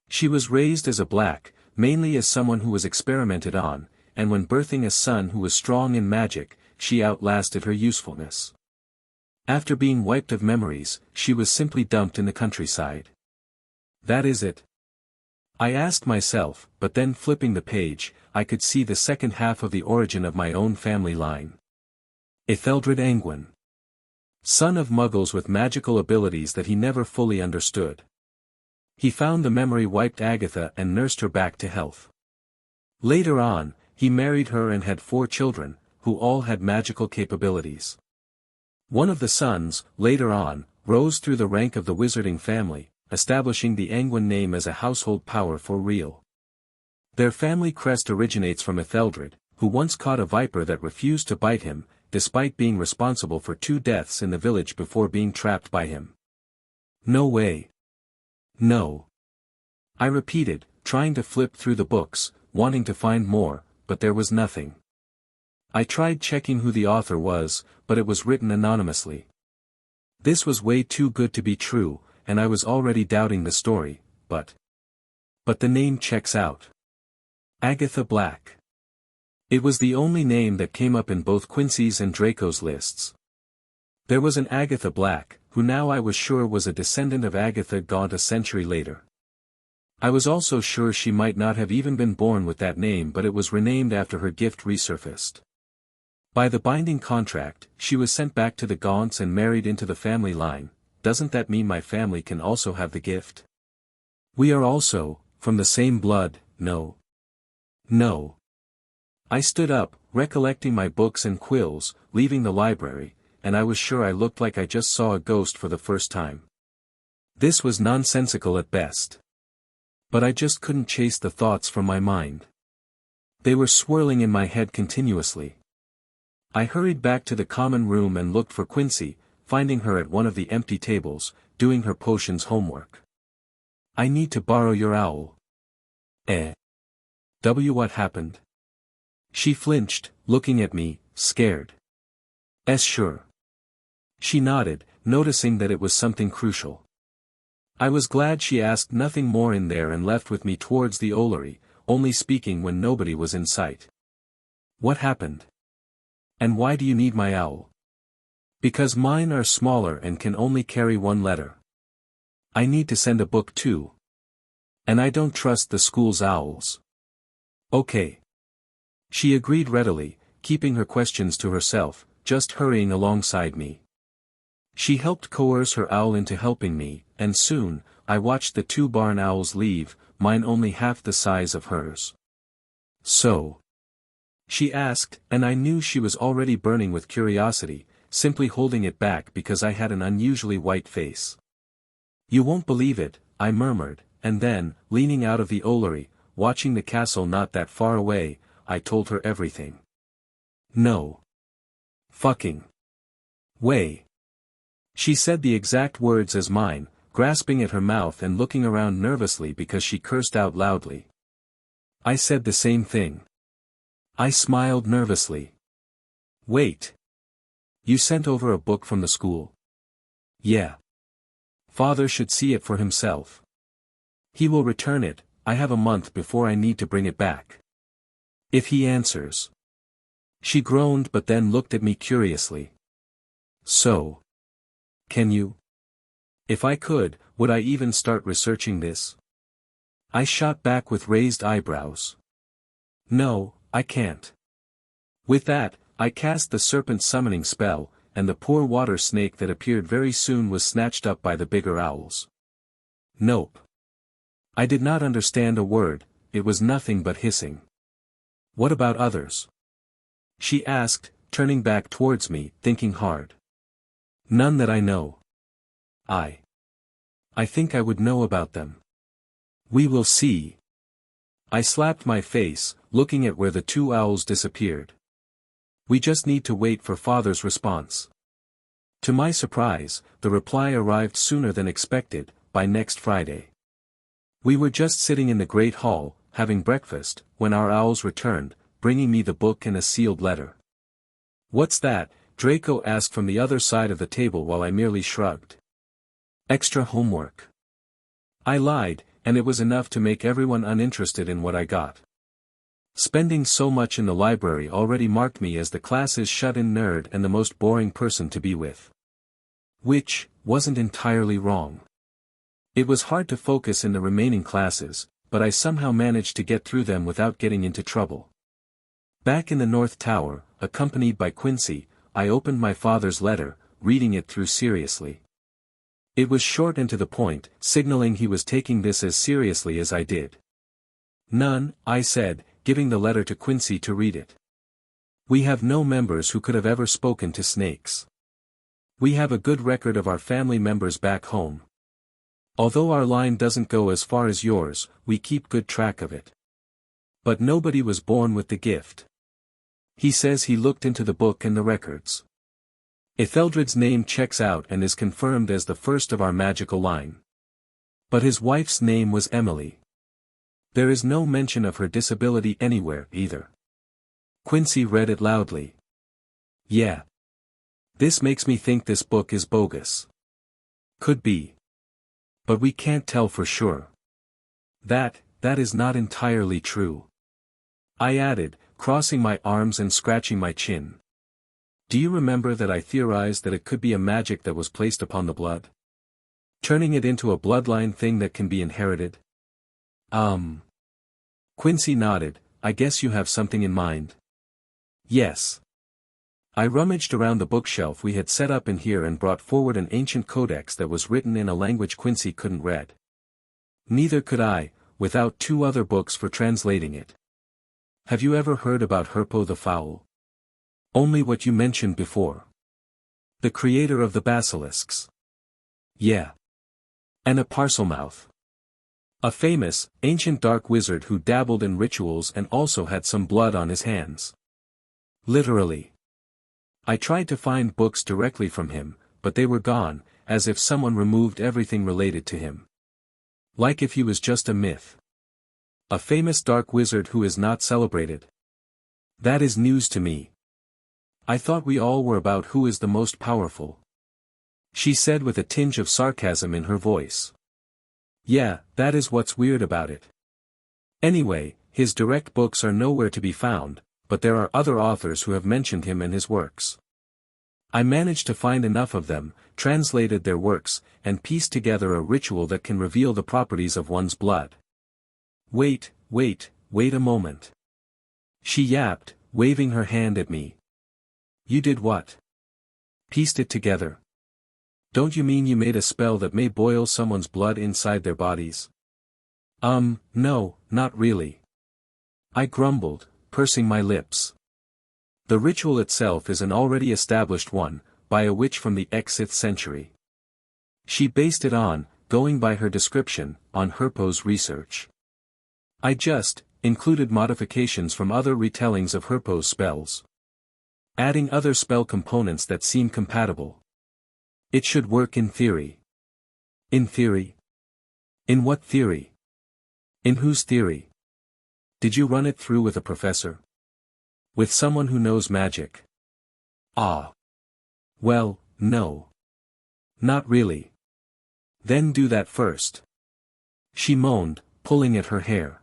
[SPEAKER 1] She was raised as a Black, mainly as someone who was experimented on, and when birthing a son who was strong in magic, she outlasted her usefulness. After being wiped of memories, she was simply dumped in the countryside. That is it. I asked myself, but then flipping the page, I could see the second half of the origin of my own family line. Etheldred Anguine. Son of Muggles with magical abilities that he never fully understood. He found the memory wiped Agatha and nursed her back to health. Later on, he married her and had 4 children, who all had magical capabilities. One of the sons, later on, rose through the rank of the wizarding family, establishing the Anguine name as a household power for real. Their family crest originates from Etheldred, who once caught a viper that refused to bite him, despite being responsible for 2 deaths in the village before being trapped by him. No way. No. I repeated, trying to flip through the books, wanting to find more, but there was nothing. I tried checking who the author was, but it was written anonymously. This was way too good to be true, and I was already doubting the story, but the name checks out. Agatha Black. It was the only name that came up in both Quincy's and Draco's lists. There was an Agatha Black, who now I was sure was a descendant of Agatha Gaunt a century later. I was also sure she might not have even been born with that name, but it was renamed after her gift resurfaced. By the binding contract, she was sent back to the Gaunts and married into the family line. Doesn't that mean my family can also have the gift? We are also, from the same blood, no. No. I stood up, recollecting my books and quills, leaving the library, and I was sure I looked like I just saw a ghost for the first time. This was nonsensical at best. But I just couldn't chase the thoughts from my mind. They were swirling in my head continuously. I hurried back to the common room and looked for Quincy, finding her at one of the empty tables, doing her potions homework. I need to borrow your owl. What happened? She flinched, looking at me, scared. Sure. She nodded, noticing that it was something crucial. I was glad she asked nothing more in there and left with me towards the Ollery, only speaking when nobody was in sight. What happened? And why do you need my owl? Because mine are smaller and can only carry 1 letter. I need to send a book too. And I don't trust the school's owls. Okay. She agreed readily, keeping her questions to herself, just hurrying alongside me. She helped coerce her owl into helping me, and soon, I watched the 2 barn owls leave, mine only half the size of hers. So? She asked, and I knew she was already burning with curiosity, simply holding it back because I had an unusually white face. You won't believe it, I murmured, and then, leaning out of the Ollery, watching the castle not that far away, I told her everything. No. Fucking way. She said the exact words as mine, grasping at her mouth and looking around nervously because she cursed out loudly. I said the same thing. I smiled nervously. Wait. You sent over a book from the school? Yeah. Father should see it for himself. He will return it. I have a month before I need to bring it back. If he answers. She groaned but then looked at me curiously. So. Can you? If I could, would I even start researching this? I shot back with raised eyebrows. No, I can't. With that, I cast the serpent summoning spell, and the poor water snake that appeared very soon was snatched up by the bigger owls. Nope. I did not understand a word, it was nothing but hissing. What about others? She asked, turning back towards me, thinking hard. None that I know. I think I would know about them. We will see. I slapped my face, looking at where the two owls disappeared. We just need to wait for Father's response. To my surprise, the reply arrived sooner than expected, by next Friday. We were just sitting in the great hall, having breakfast, when our owls returned, bringing me the book and a sealed letter. What's that? Draco asked from the other side of the table while I merely shrugged. Extra homework. I lied, and it was enough to make everyone uninterested in what I got. Spending so much in the library already marked me as the class's shut-in nerd and the most boring person to be with. Which wasn't entirely wrong. It was hard to focus in the remaining classes, but I somehow managed to get through them without getting into trouble. Back in the North Tower, accompanied by Quincy, I opened my father's letter, reading it through seriously. It was short and to the point, signaling he was taking this as seriously as I did. None, I said, giving the letter to Quincy to read it. We have no members who could have ever spoken to snakes. We have a good record of our family members back home. Although our line doesn't go as far as yours, we keep good track of it. But nobody was born with the gift. He says he looked into the book and the records. Etheldred's name checks out and is confirmed as the first of our magical line. But his wife's name was Emily. There is no mention of her disability anywhere, either. Quincy read it loudly. Yeah. This makes me think this book is bogus. Could be. But we can't tell for sure. That is not entirely true. I added, crossing my arms and scratching my chin. Do you remember that I theorized that it could be a magic that was placed upon the blood? Turning it into a bloodline thing that can be inherited? Quincy nodded. I guess you have something in mind. Yes. I rummaged around the bookshelf we had set up in here and brought forward an ancient codex that was written in a language Quincy couldn't read. Neither could I, without two other books for translating it. Have you ever heard about Herpo the Foul? Only what you mentioned before. The creator of the basilisks. Yeah. And a Parselmouth. A famous, ancient dark wizard who dabbled in rituals and also had some blood on his hands. Literally. I tried to find books directly from him, but they were gone, as if someone removed everything related to him. Like if he was just a myth. A famous dark wizard who is not celebrated. That is news to me. I thought we all were about who is the most powerful. She said with a tinge of sarcasm in her voice. Yeah, that is what's weird about it. Anyway, his direct books are nowhere to be found, but there are other authors who have mentioned him and his works. I managed to find enough of them, translated their works, and pieced together a ritual that can reveal the properties of one's blood. Wait a moment. She yapped, waving her hand at me. You did what? Pieced it together. Don't you mean you made a spell that may boil someone's blood inside their bodies? No, not really. I grumbled, pursing my lips. The ritual itself is an already established one, by a witch from the 6th century. She based it on, going by her description, on Herpo's research. I just included modifications from other retellings of Herpo's spells. Adding other spell components that seem compatible. It should work in theory. In theory? In what theory? In whose theory? Did you run it through with a professor? With someone who knows magic? Ah. Well, no. Not really. Then do that first. She moaned, pulling at her hair.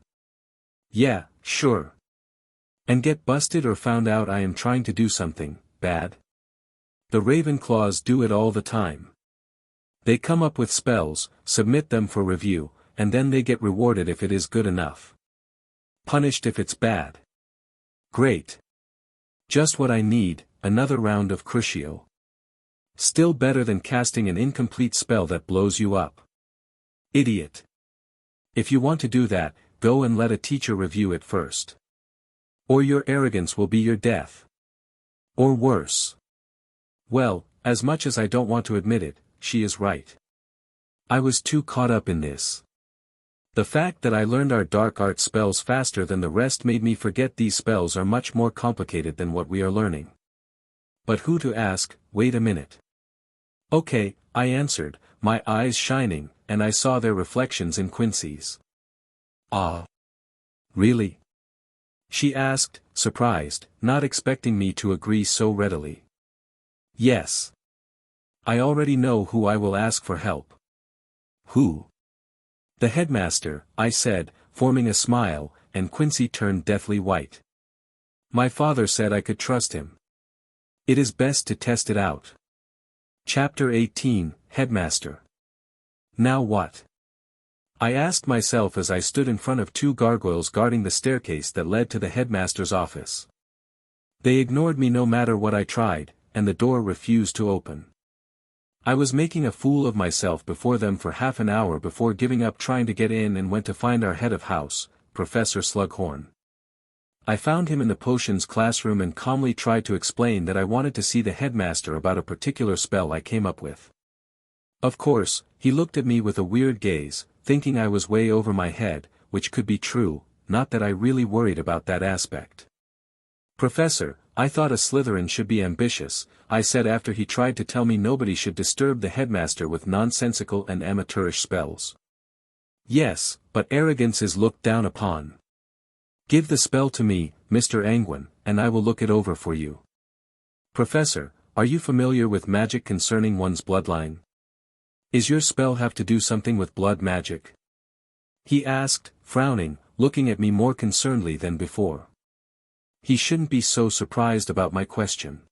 [SPEAKER 1] Yeah, sure. And get busted or found out I am trying to do something bad? The Ravenclaws do it all the time. They come up with spells, submit them for review, and then they get rewarded if it is good enough. Punished if it's bad. Great. Just what I need, another round of Crucio. Still better than casting an incomplete spell that blows you up. Idiot. If you want to do that, go and let a teacher review it first. Or your arrogance will be your death. Or worse. Well, as much as I don't want to admit it, she is right. I was too caught up in this. The fact that I learned our dark art spells faster than the rest made me forget these spells are much more complicated than what we are learning. But who to ask? Wait a minute. Okay, I answered, my eyes shining, and I saw their reflections in Quincy's. Ah. Really? She asked, surprised, not expecting me to agree so readily. Yes. I already know who I will ask for help. Who? The headmaster, I said, forming a smile, and Quincy turned deathly white. My father said I could trust him. It is best to test it out. Chapter 18, Headmaster. Now what? I asked myself as I stood in front of two gargoyles guarding the staircase that led to the headmaster's office. They ignored me no matter what I tried, and the door refused to open. I was making a fool of myself before them for half an hour before giving up trying to get in and went to find our head of house, Professor Slughorn. I found him in the potions classroom and calmly tried to explain that I wanted to see the headmaster about a particular spell I came up with. Of course, he looked at me with a weird gaze, thinking I was way over my head, which could be true, not that I really worried about that aspect. Professor, I thought a Slytherin should be ambitious, I said after he tried to tell me nobody should disturb the headmaster with nonsensical and amateurish spells. Yes, but arrogance is looked down upon. Give the spell to me, Mr. Anguine, and I will look it over for you. Professor, are you familiar with magic concerning one's bloodline? Is your spell have to do something with blood magic? He asked, frowning, looking at me more concernedly than before. He shouldn't be so surprised about my question.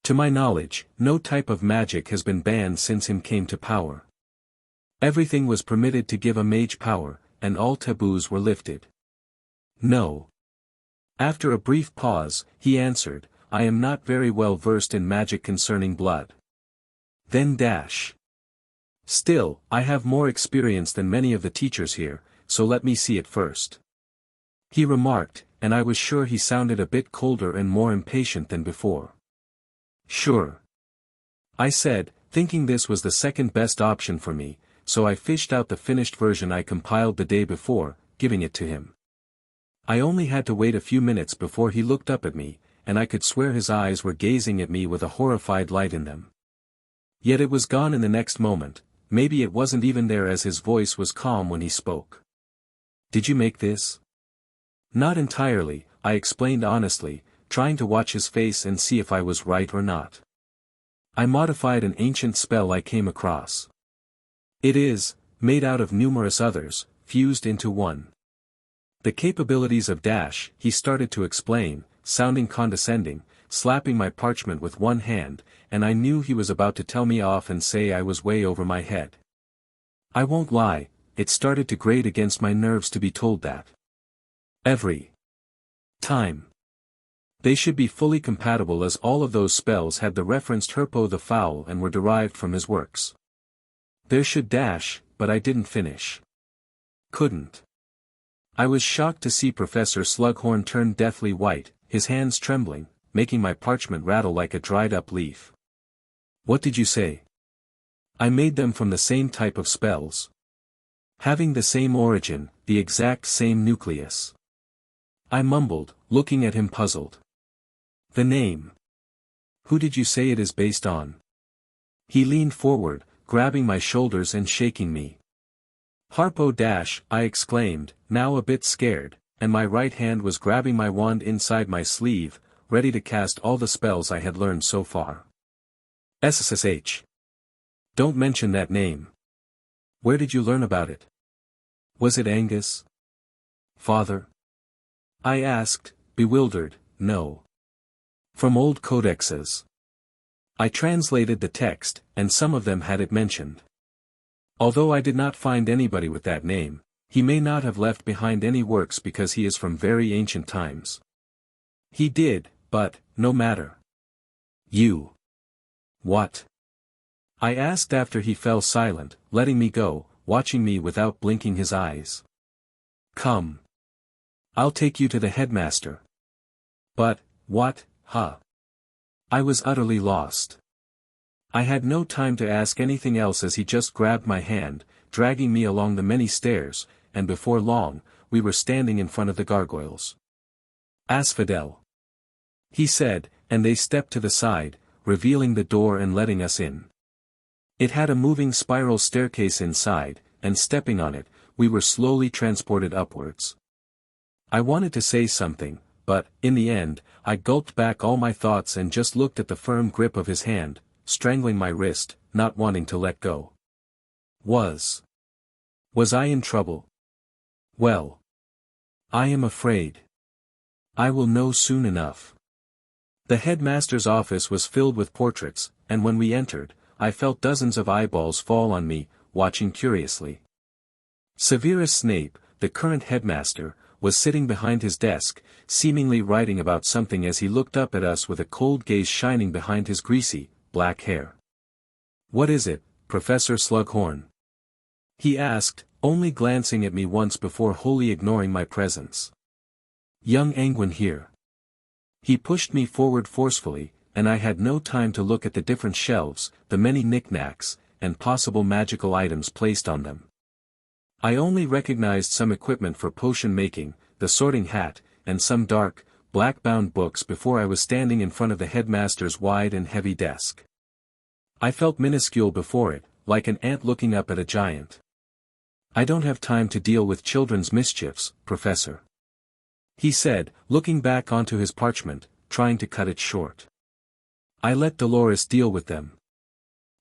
[SPEAKER 1] To my knowledge, no type of magic has been banned since him came to power. Everything was permitted to give a mage power, and all taboos were lifted. No. After a brief pause, he answered, I am not very well versed in magic concerning blood. Then dash. Still, I have more experience than many of the teachers here, so let me see it first. He remarked, and I was sure he sounded a bit colder and more impatient than before. Sure. I said, thinking this was the second best option for me, so I fished out the finished version I compiled the day before, giving it to him. I only had to wait a few minutes before he looked up at me, and I could swear his eyes were gazing at me with a horrified light in them. Yet it was gone in the next moment, maybe it wasn't even there as his voice was calm when he spoke. Did you make this? Not entirely, I explained honestly, trying to watch his face and see if I was right or not. I modified an ancient spell I came across. It is, made out of numerous others, fused into one. The capabilities of dash, he started to explain, sounding condescending, slapping my parchment with one hand, and I knew he was about to tell me off and say I was way over my head. I won't lie, it started to grate against my nerves to be told that. Every time. They should be fully compatible as all of those spells had the referenced Herpo the Foul and were derived from his works. There should dash, but I didn't finish. Couldn't. I was shocked to see Professor Slughorn turn deathly white, his hands trembling, making my parchment rattle like a dried-up leaf. What did you say? I made them from the same type of spells. Having the same origin, the exact same nucleus. I mumbled, looking at him puzzled. The name. Who did you say it is based on? He leaned forward, grabbing my shoulders and shaking me. Harpo dash, I exclaimed, now a bit scared, and my right hand was grabbing my wand inside my sleeve, ready to cast all the spells I had learned so far. SSSH. Don't mention that name. Where did you learn about it? Was it Angus? Father? I asked, bewildered, no. From old codexes. I translated the text, and some of them had it mentioned. Although I did not find anybody with that name, he may not have left behind any works because he is from very ancient times. He did, but, no matter. You. What? I asked after he fell silent, letting me go, watching me without blinking his eyes. Come. I'll take you to the headmaster. But, what, huh? I was utterly lost. I had no time to ask anything else as he just grabbed my hand, dragging me along the many stairs, and before long, we were standing in front of the gargoyles. Asphodel. He said, and they stepped to the side, revealing the door and letting us in. It had a moving spiral staircase inside, and stepping on it, we were slowly transported upwards. I wanted to say something, but, in the end, I gulped back all my thoughts and just looked at the firm grip of his hand, strangling my wrist, not wanting to let go. Was I in trouble? Well. I am afraid. I will know soon enough. The headmaster's office was filled with portraits, and when we entered, I felt dozens of eyeballs fall on me, watching curiously. Severus Snape, the current headmaster, was sitting behind his desk, seemingly writing about something as he looked up at us with a cold gaze shining behind his greasy, black hair. "What is it, Professor Slughorn?" he asked, only glancing at me once before wholly ignoring my presence. "Young Anguine here." He pushed me forward forcefully, and I had no time to look at the different shelves, the many knickknacks, and possible magical items placed on them. I only recognized some equipment for potion making, the sorting hat, and some dark, black-bound books before I was standing in front of the headmaster's wide and heavy desk. I felt minuscule before it, like an ant looking up at a giant. "I don't have time to deal with children's mischiefs, Professor," he said, looking back onto his parchment, trying to cut it short. "I let Dolores deal with them.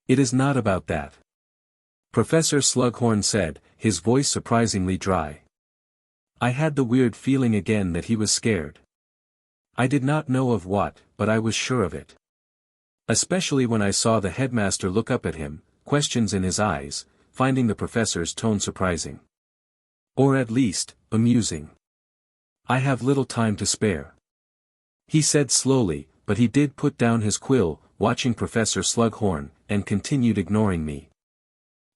[SPEAKER 1] It is not about that," Professor Slughorn said, his voice surprisingly dry. I had the weird feeling again that he was scared. I did not know of what, but I was sure of it. Especially when I saw the headmaster look up at him, questions in his eyes, finding the professor's tone surprising. Or at least, amusing. "I have little time to spare," he said slowly, but he did put down his quill, watching Professor Slughorn, and continued ignoring me.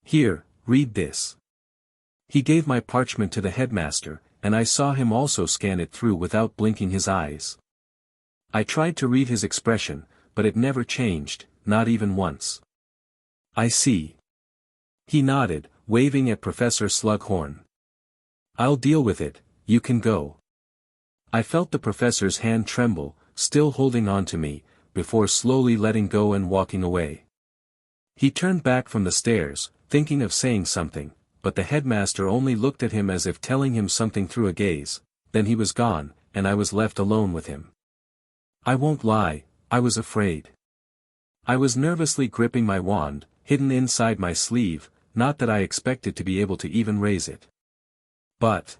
[SPEAKER 1] "Here, read this." He gave my parchment to the headmaster, and I saw him also scan it through without blinking his eyes. I tried to read his expression, but it never changed, not even once. "I see." He nodded, waving at Professor Slughorn. "I'll deal with it, you can go." I felt the professor's hand tremble, still holding on to me, before slowly letting go and walking away. He turned back from the stairs, thinking of saying something, but the headmaster only looked at him as if telling him something through a gaze, then he was gone, and I was left alone with him. I won't lie, I was afraid. I was nervously gripping my wand, hidden inside my sleeve, not that I expected to be able to even raise it. But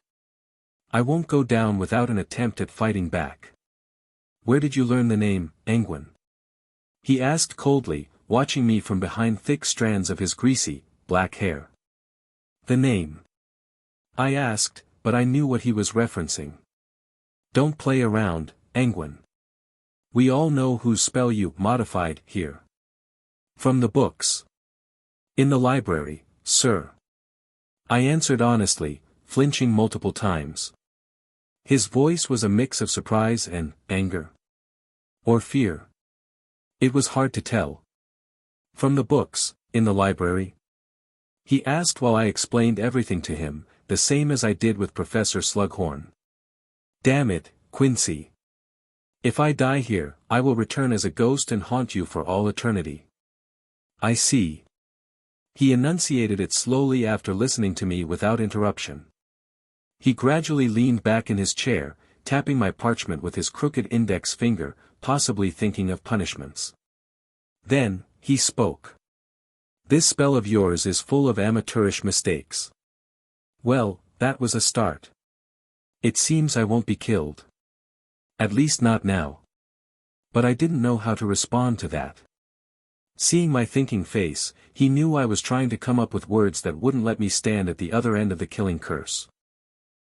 [SPEAKER 1] I won't go down without an attempt at fighting back. "Where did you learn the name, Anguine?" he asked coldly, watching me from behind thick strands of his greasy, black hair. "The name?" I asked, but I knew what he was referencing. "Don't play around, Anguine. We all know whose spell you modified here." "From the books." "In the library, sir." I answered honestly, flinching multiple times. His voice was a mix of surprise and anger. Or fear. It was hard to tell. "From the books, in the library?" he asked while I explained everything to him, the same as I did with Professor Slughorn. "Damn it, Quincy. If I die here, I will return as a ghost and haunt you for all eternity." "I see." He enunciated it slowly after listening to me without interruption. He gradually leaned back in his chair, tapping my parchment with his crooked index finger, possibly thinking of punishments. Then, he spoke. "This spell of yours is full of amateurish mistakes." Well, that was a start. "It seems I won't be killed. At least not now." But I didn't know how to respond to that. Seeing my thinking face, he knew I was trying to come up with words that wouldn't let me stand at the other end of the killing curse.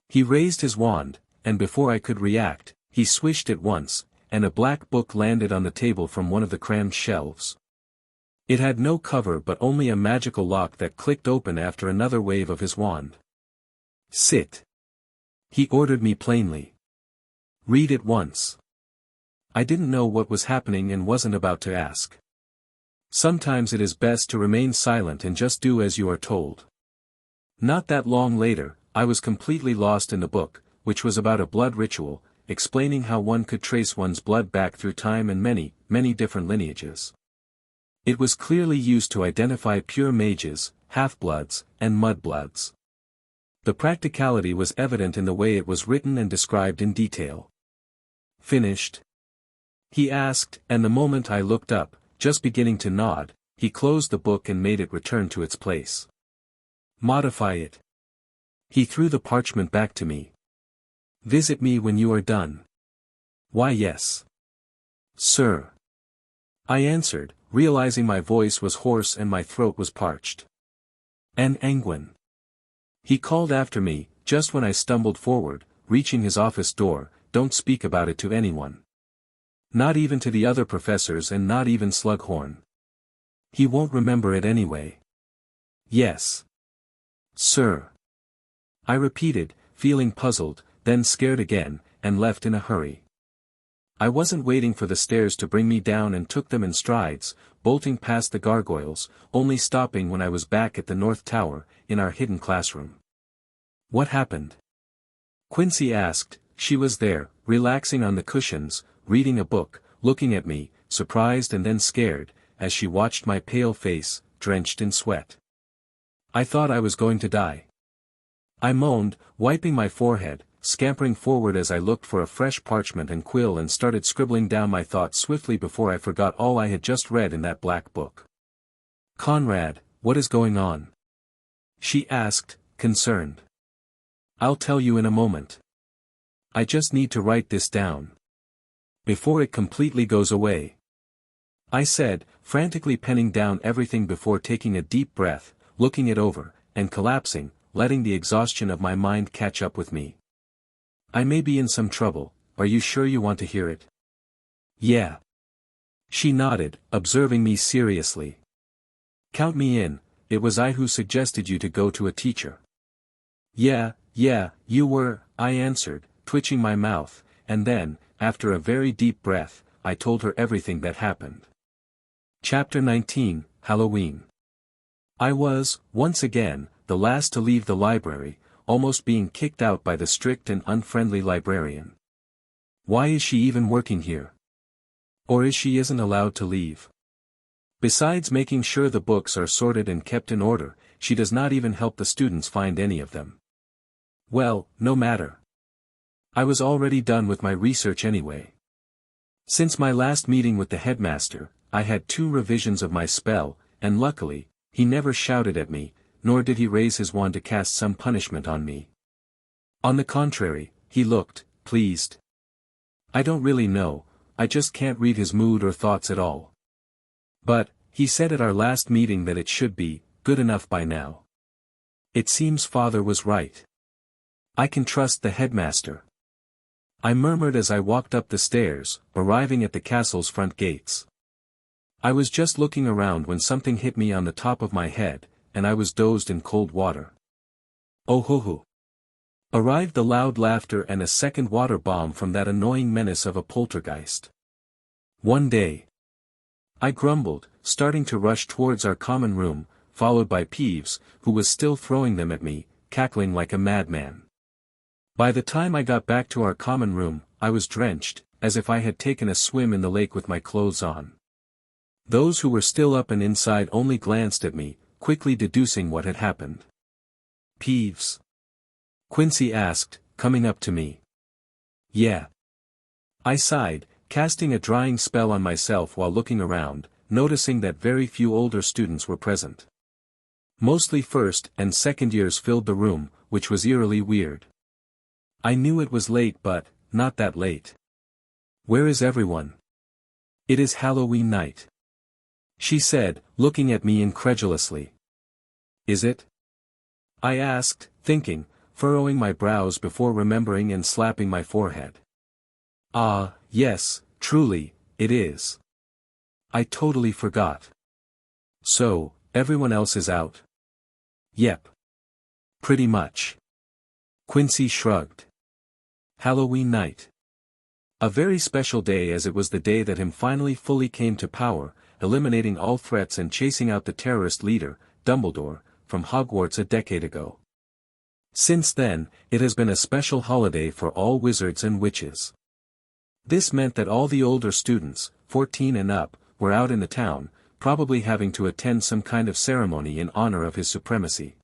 [SPEAKER 1] He raised his wand, and before I could react, he swished it once, and a black book landed on the table from one of the crammed shelves. It had no cover but only a magical lock that clicked open after another wave of his wand. "Sit," he ordered me plainly. "Read it once." I didn't know what was happening and wasn't about to ask. Sometimes it is best to remain silent and just do as you are told. Not that long later, I was completely lost in the book, which was about a blood ritual, explaining how one could trace one's blood back through time and many, many different lineages. It was clearly used to identify pure mages, half-bloods, and mudbloods. The practicality was evident in the way it was written and described in detail. "Finished?" he asked, and the moment I looked up, just beginning to nod, he closed the book and made it return to its place. "Modify it." He threw the parchment back to me. "Visit me when you are done." "Why yes, sir," I answered, realizing my voice was hoarse and my throat was parched. "And Anguine," he called after me, just when I stumbled forward, reaching his office door. "Don't speak about it to anyone. Not even to the other professors and not even Slughorn. He won't remember it anyway." "Yes, sir," I repeated, feeling puzzled, then scared again, and left in a hurry. I wasn't waiting for the stairs to bring me down and took them in strides, bolting past the gargoyles, only stopping when I was back at the North Tower, in our hidden classroom. "What happened?" Quincy asked. She was there, relaxing on the cushions, reading a book, looking at me, surprised and then scared, as she watched my pale face, drenched in sweat. "I thought I was going to die," I moaned, wiping my forehead, scampering forward as I looked for a fresh parchment and quill and started scribbling down my thoughts swiftly before I forgot all I had just read in that black book. "Conrad, what is going on?" she asked, concerned. "I'll tell you in a moment. I just need to write this down before it completely goes away," I said, frantically penning down everything before taking a deep breath, looking it over, and collapsing, letting the exhaustion of my mind catch up with me. "I may be in some trouble, are you sure you want to hear it?" "Yeah." She nodded, observing me seriously. "Count me in, it was I who suggested you to go to a teacher." Yeah, you were," I answered, twitching my mouth, and then, after a very deep breath, I told her everything that happened. Chapter 19, Halloween. I was, once again, the last to leave the library, almost being kicked out by the strict and unfriendly librarian. Why is she even working here? Or is she isn't allowed to leave? Besides making sure the books are sorted and kept in order, she does not even help the students find any of them. Well, no matter. I was already done with my research anyway. Since my last meeting with the headmaster, I had 2 revisions of my spell, and luckily, he never shouted at me, nor did he raise his wand to cast some punishment on me. On the contrary, he looked pleased. I don't really know, I just can't read his mood or thoughts at all. But, he said at our last meeting that it should be good enough by now. It seems father was right. I can trust the headmaster. I murmured as I walked up the stairs, arriving at the castle's front gates. I was just looking around when something hit me on the top of my head, and I was dozed in cold water. "Oh ho ho!" Arrived the loud laughter and a second water bomb from that annoying menace of a poltergeist. "One day," I grumbled, starting to rush towards our common room, followed by Peeves, who was still throwing them at me, cackling like a madman. By the time I got back to our common room, I was drenched, as if I had taken a swim in the lake with my clothes on. Those who were still up and inside only glanced at me, quickly deducing what had happened. "Peeves?" Quincy asked, coming up to me. "Yeah." I sighed, casting a drying spell on myself while looking around, noticing that very few older students were present. Mostly first and second years filled the room, which was eerily weird. I knew it was late but, not that late. "Where is everyone?" "It is Halloween night," she said, looking at me incredulously. "Is it?" I asked, thinking, furrowing my brows before remembering and slapping my forehead. "Ah, yes, truly, it is. I totally forgot." So, everyone else is out? Yep. Pretty much. Quincy shrugged. Halloween night. A very special day, as it was the day that him finally fully came to power, eliminating all threats and chasing out the terrorist leader, Dumbledore, from Hogwarts a decade ago. Since then, it has been a special holiday for all wizards and witches. This meant that all the older students, 14 and up, were out in the town, probably having to attend some kind of ceremony in honor of his supremacy.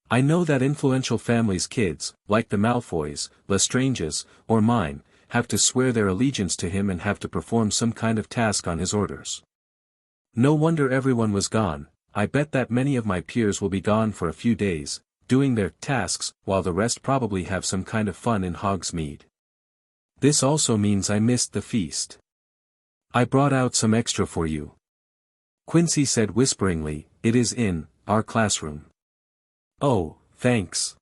[SPEAKER 1] I know that influential families' kids, like the Malfoys, Lestranges, or mine, have to swear their allegiance to him and have to perform some kind of task on his orders. No wonder everyone was gone. I bet that many of my peers will be gone for a few days, doing their tasks, while the rest probably have some kind of fun in Hogsmeade. This also means I missed the feast. I brought out some extra for you. Quincy said whisperingly, it is in our classroom. Oh, thanks.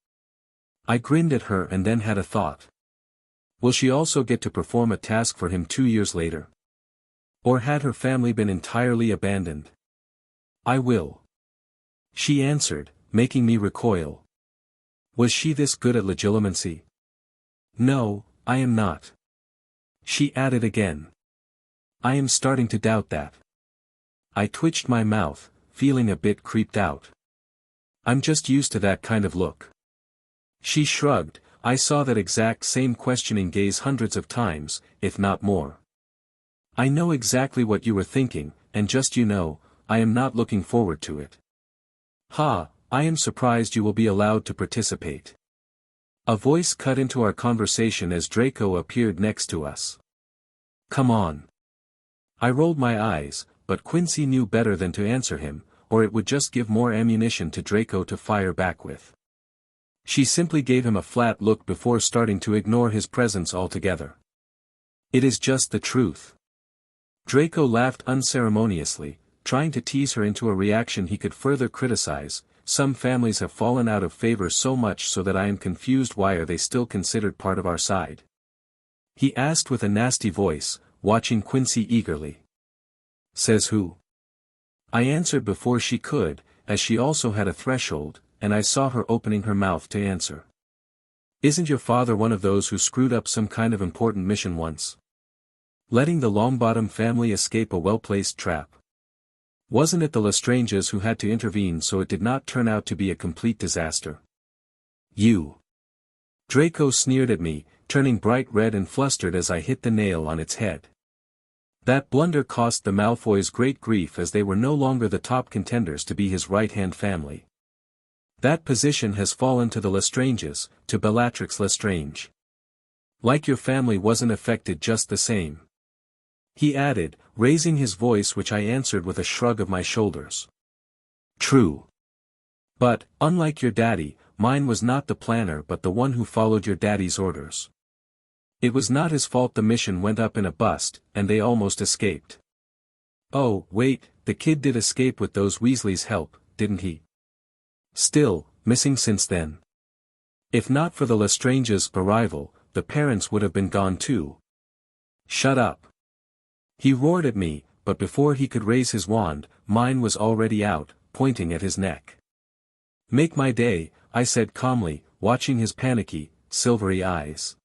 [SPEAKER 1] I grinned at her and then had a thought. Will she also get to perform a task for him 2 years later? Or had her family been entirely abandoned? I will. She answered, making me recoil. Was she this good at legilimency? No, I am not. She added again. I am starting to doubt that. I twitched my mouth, feeling a bit creeped out. I'm just used to that kind of look. She shrugged. I saw that exact same questioning gaze hundreds of times, if not more. I know exactly what you were thinking, and just I am not looking forward to it. Ha, I am surprised you will be allowed to participate. A voice cut into our conversation as Draco appeared next to us. Come on. I rolled my eyes, but Quincy knew better than to answer him, or it would just give more ammunition to Draco to fire back with. She simply gave him a flat look before starting to ignore his presence altogether. It is just the truth. Draco laughed unceremoniously, trying to tease her into a reaction he could further criticize. Some families have fallen out of favor so much so that I am confused. Why are they still considered part of our side? He asked with a nasty voice, watching Quincy eagerly. Says who? I answered before she could, as she also had a threshold, and I saw her opening her mouth to answer. Isn't your father one of those who screwed up some kind of important mission once? Letting the Longbottom family escape a well-placed trap. Wasn't it the Lestranges who had to intervene so it did not turn out to be a complete disaster? You. Draco sneered at me, turning bright red and flustered as I hit the nail on its head. That blunder cost the Malfoys great grief, as they were no longer the top contenders to be his right-hand family. That position has fallen to the Lestranges, to Bellatrix Lestrange. Like your family wasn't affected just the same. He added, raising his voice, which I answered with a shrug of my shoulders. True. But, unlike your daddy, mine was not the planner but the one who followed your daddy's orders. It was not his fault the mission went up in a bust, and they almost escaped. Oh, wait, the kid did escape with those Weasleys' help, didn't he? Still, missing since then. If not for the Lestranges' arrival, the parents would have been gone too. Shut up. He roared at me, but before he could raise his wand, mine was already out, pointing at his neck. Make my day, I said calmly, watching his panicky, silvery eyes.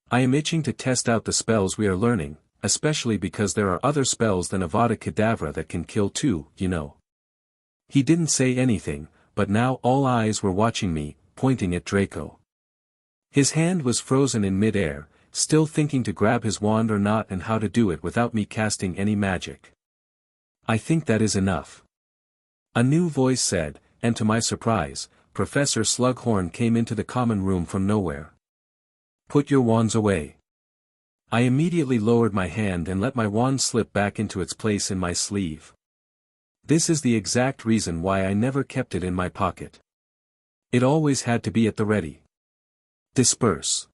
[SPEAKER 1] I am itching to test out the spells we are learning, especially because there are other spells than Avada Kedavra that can kill too, He didn't say anything, but now all eyes were watching me, pointing at Draco. His hand was frozen in mid-air, still thinking to grab his wand or not and how to do it without me casting any magic. I think that is enough. A new voice said, and to my surprise, Professor Slughorn came into the common room from nowhere. Put your wands away. I immediately lowered my hand and let my wand slip back into its place in my sleeve. This is the exact reason why I never kept it in my pocket. It always had to be at the ready. Disperse.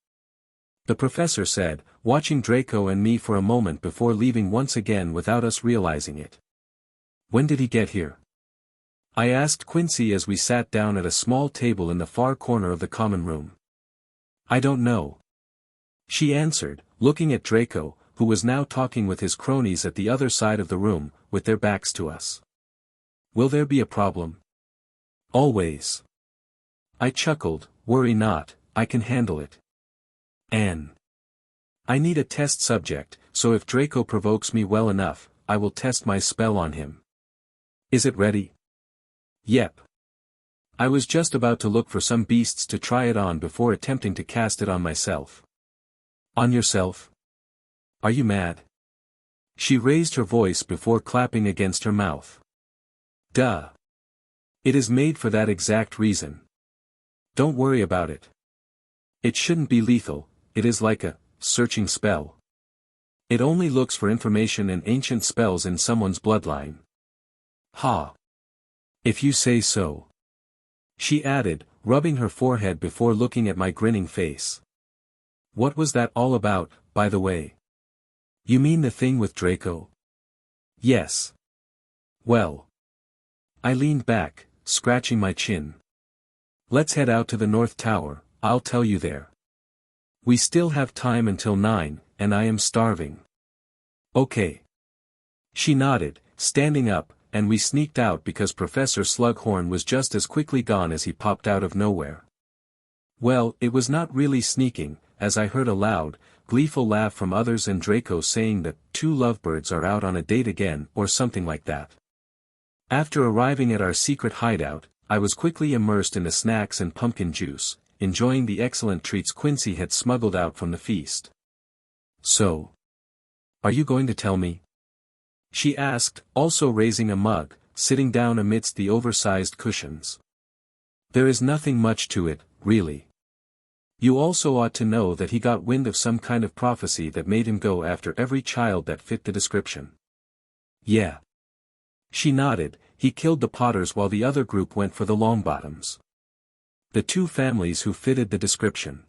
[SPEAKER 1] The professor said, watching Draco and me for a moment before leaving once again without us realizing it. When did he get here? I asked Quincy as we sat down at a small table in the far corner of the common room. I don't know. She answered, looking at Draco, who was now talking with his cronies at the other side of the room, with their backs to us. Will there be a problem? Always. I chuckled, worry not, I can handle it. Anne. I need a test subject, so if Draco provokes me well enough, I will test my spell on him. Is it ready? Yep. I was just about to look for some beasts to try it on before attempting to cast it on myself. On yourself? Are you mad? She raised her voice before clapping against her mouth. Duh. It is made for that exact reason. Don't worry about it. It shouldn't be lethal, it is like a searching spell. It only looks for information and ancient spells in someone's bloodline. Ha. If you say so. She added, rubbing her forehead before looking at my grinning face. What was that all about, by the way? You mean the thing with Draco? Yes. Well. I leaned back, scratching my chin. Let's head out to the North Tower, I'll tell you there. We still have time until 9, and I am starving. Okay. She nodded, standing up, and we sneaked out because Professor Slughorn was just as quickly gone as he popped out of nowhere. Well, it was not really sneaking, as I heard a loud, gleeful laugh from others and Draco saying that 2 lovebirds are out on a date again or something like that. After arriving at our secret hideout, I was quickly immersed in the snacks and pumpkin juice, enjoying the excellent treats Quincy had smuggled out from the feast. So. Are you going to tell me? She asked, also raising a mug, sitting down amidst the oversized cushions. There is nothing much to it, really. You also ought to know that he got wind of some kind of prophecy that made him go after every child that fit the description. Yeah. She nodded, he killed the Potters while the other group went for the Longbottoms. The 2 families who fitted the description.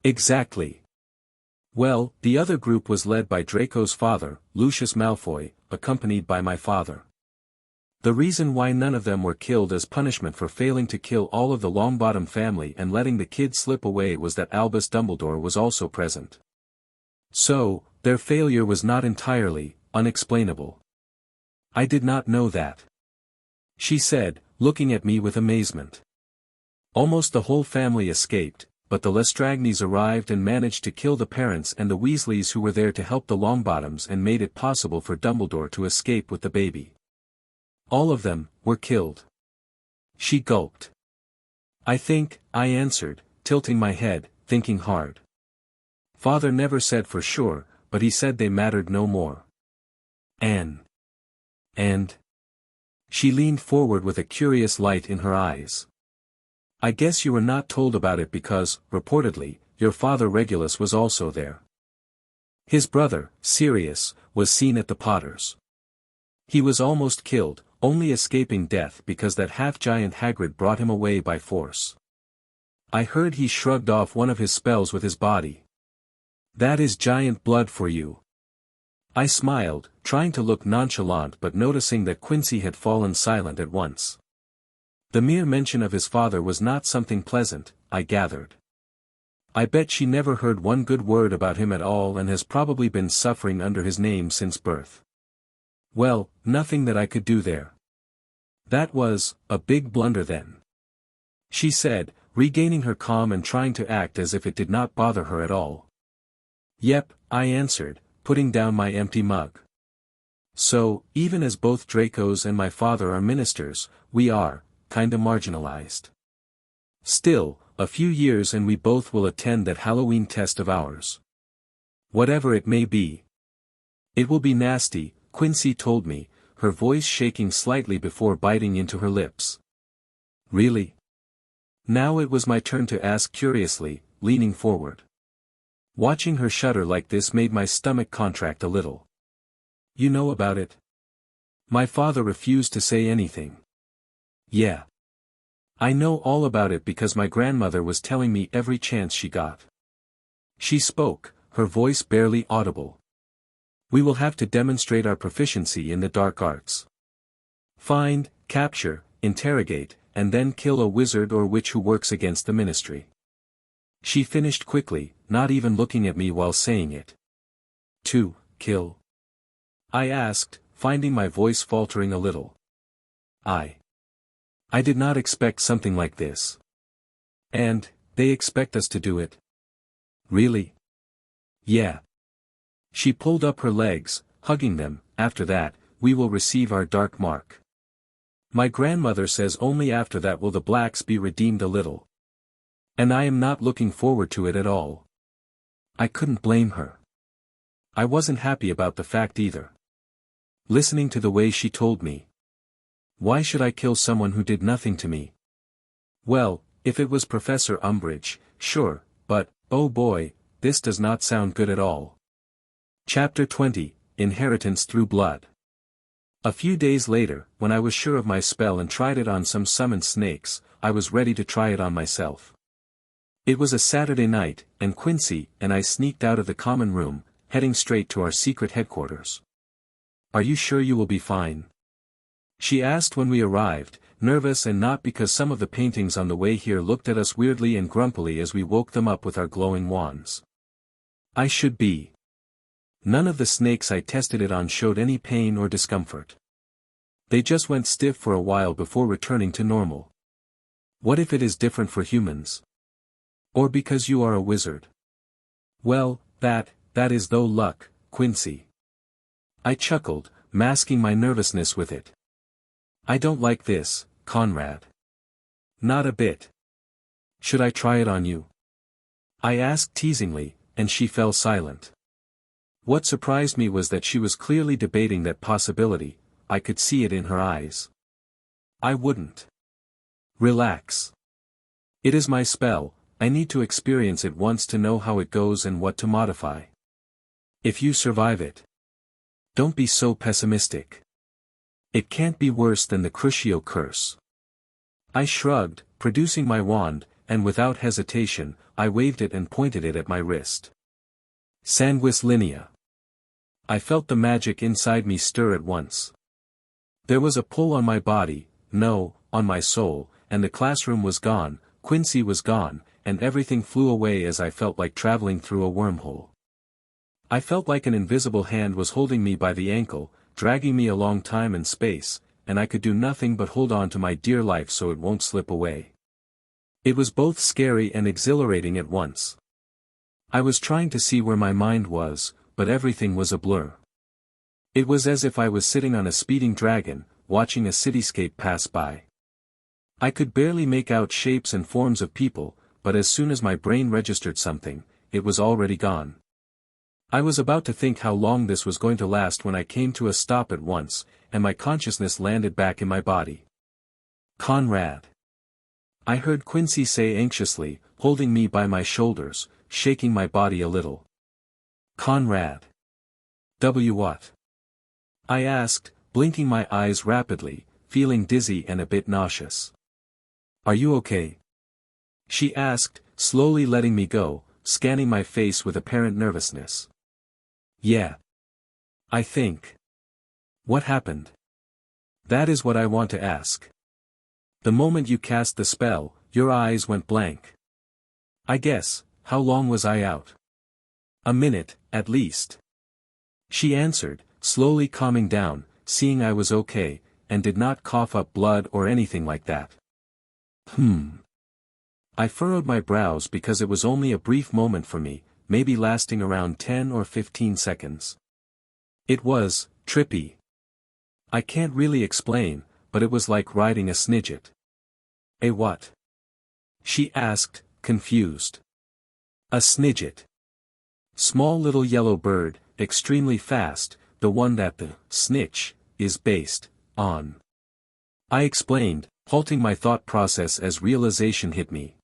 [SPEAKER 1] Exactly. Well, the other group was led by Draco's father, Lucius Malfoy, accompanied by my father. The reason why none of them were killed as punishment for failing to kill all of the Longbottom family and letting the kids slip away was that Albus Dumbledore was also present. So, their failure was not entirely unexplainable. I did not know that. She said, looking at me with amazement. Almost the whole family escaped, but the Lestragnes arrived and managed to kill the parents and the Weasleys who were there to help the Longbottoms and made it possible for Dumbledore to escape with the baby. All of them were killed. She gulped. I think, I answered, tilting my head, thinking hard. Father never said for sure, but he said they mattered no more. Anne. And? She leaned forward with a curious light in her eyes. I guess you were not told about it because, reportedly, your father Regulus was also there. His brother, Sirius, was seen at the Potters. He was almost killed, only escaping death because that half-giant Hagrid brought him away by force. I heard he shrugged off one of his spells with his body. That is giant blood for you. I smiled, trying to look nonchalant but noticing that Quincy had fallen silent at once. The mere mention of his father was not something pleasant, I gathered. I bet she never heard one good word about him at all and has probably been suffering under his name since birth. Well, nothing that I could do there. That was a big blunder then. She said, regaining her calm and trying to act as if it did not bother her at all. Yep, I answered, putting down my empty mug. So, even as both Dracos and my father are ministers, we are, kinda marginalized. Still, a few years and we both will attend that Halloween test of ours. Whatever it may be. It will be nasty, Quincy told me, her voice shaking slightly before biting into her lips. Really? Now it was my turn to ask curiously, leaning forward. Watching her shudder like this made my stomach contract a little. You know about it? My father refused to say anything. Yeah. I know all about it because my grandmother was telling me every chance she got. She spoke, her voice barely audible. We will have to demonstrate our proficiency in the dark arts. Find, capture, interrogate, and then kill a wizard or witch who works against the ministry. She finished quickly, not even looking at me while saying it. To kill? I asked, finding my voice faltering a little. I did not expect something like this. And, they expect us to do it? Really? Yeah. She pulled up her legs, hugging them. After that, we will receive our dark mark. My grandmother says only after that will the blacks be redeemed a little. And I am not looking forward to it at all. I couldn't blame her. I wasn't happy about the fact either. Listening to the way she told me. Why should I kill someone who did nothing to me? Well, if it was Professor Umbridge, sure, but, oh boy, this does not sound good at all. Chapter 20, Inheritance Through Blood. A few days later, when I was sure of my spell and tried it on some summoned snakes, I was ready to try it on myself. It was a Saturday night, and Quincy and I sneaked out of the common room, heading straight to our secret headquarters. Are you sure you will be fine? She asked when we arrived, nervous and not because some of the paintings on the way here looked at us weirdly and grumpily as we woke them up with our glowing wands. I should be. None of the snakes I tested it on showed any pain or discomfort. They just went stiff for a while before returning to normal. What if it is different for humans? Or because you are a wizard? Well, that is though luck, Quincy. I chuckled, masking my nervousness with it. I don't like this, Conrad. Not a bit. Should I try it on you? I asked teasingly, and she fell silent. What surprised me was that she was clearly debating that possibility. I could see it in her eyes. I wouldn't. Relax. It is my spell, I need to experience it once to know how it goes and what to modify. If you survive it. Don't be so pessimistic. It can't be worse than the Crucio curse. I shrugged, producing my wand, and without hesitation, I waved it and pointed it at my wrist. Sanguis linea. I felt the magic inside me stir at once. There was a pull on my body, no, on my soul, and the classroom was gone, Quincy was gone, and everything flew away as I felt like traveling through a wormhole. I felt like an invisible hand was holding me by the ankle, dragging me along time and space, and I could do nothing but hold on to my dear life so it won't slip away. It was both scary and exhilarating at once. I was trying to see where my mind was, but everything was a blur. It was as if I was sitting on a speeding dragon, watching a cityscape pass by. I could barely make out shapes and forms of people, but as soon as my brain registered something, it was already gone. I was about to think how long this was going to last when I came to a stop at once, and my consciousness landed back in my body. Conrad. I heard Quincy say anxiously, holding me by my shoulders, shaking my body a little. Conrad. What? I asked, blinking my eyes rapidly, feeling dizzy and a bit nauseous. Are you okay? She asked, slowly letting me go, scanning my face with apparent nervousness. Yeah. I think. What happened? That is what I want to ask. The moment you cast the spell, your eyes went blank. I guess, how long was I out? A minute, at least. She answered, slowly calming down, seeing I was okay, and did not cough up blood or anything like that. I furrowed my brows because it was only a brief moment for me, maybe lasting around 10 or 15 seconds. It was trippy. I can't really explain, but it was like riding a snidget. A what? She asked, confused. A snidget. Small little yellow bird, extremely fast, the one that the snitch is based on. I explained, halting my thought process as realization hit me.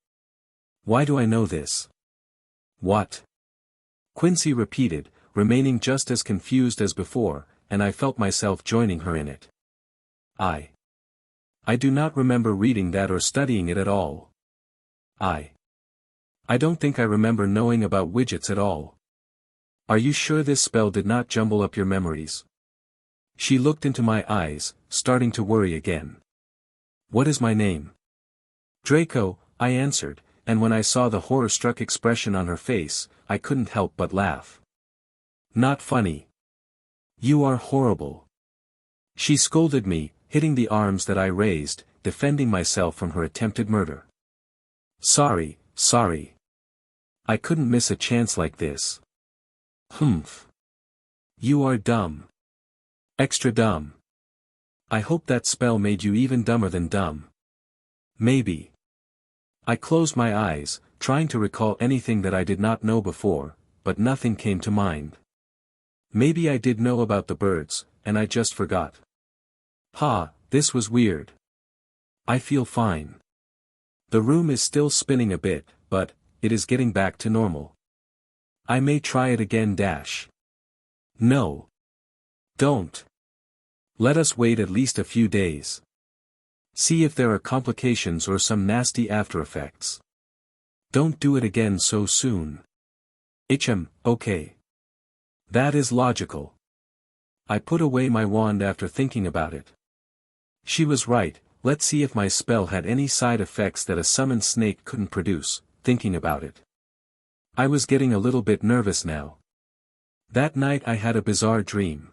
[SPEAKER 1] Why do I know this? What? Quincy repeated, remaining just as confused as before, and I felt myself joining her in it. I do not remember reading that or studying it at all. I don't think I remember knowing about widgets at all. Are you sure this spell did not jumble up your memories? She looked into my eyes, starting to worry again. What is my name? Draco, I answered, and when I saw the horror-struck expression on her face, I couldn't help but laugh. Not funny. You are horrible. She scolded me, hitting the arms that I raised, defending myself from her attempted murder. Sorry. I couldn't miss a chance like this. Humph. You are dumb. Extra dumb. I hope that spell made you even dumber than dumb. Maybe. I closed my eyes, trying to recall anything that I did not know before, but nothing came to mind. Maybe I did know about the birds, and I just forgot. This was weird. I feel fine. The room is still spinning a bit, but it is getting back to normal. I may try it again. No. Don't. Let us wait at least a few days. See if there are complications or some nasty after effects. Don't do it again so soon. Okay. That is logical. I put away my wand after thinking about it. She was right. Let's see if my spell had any side effects that a summoned snake couldn't produce, thinking about it. I was getting a little bit nervous now. That night I had a bizarre dream.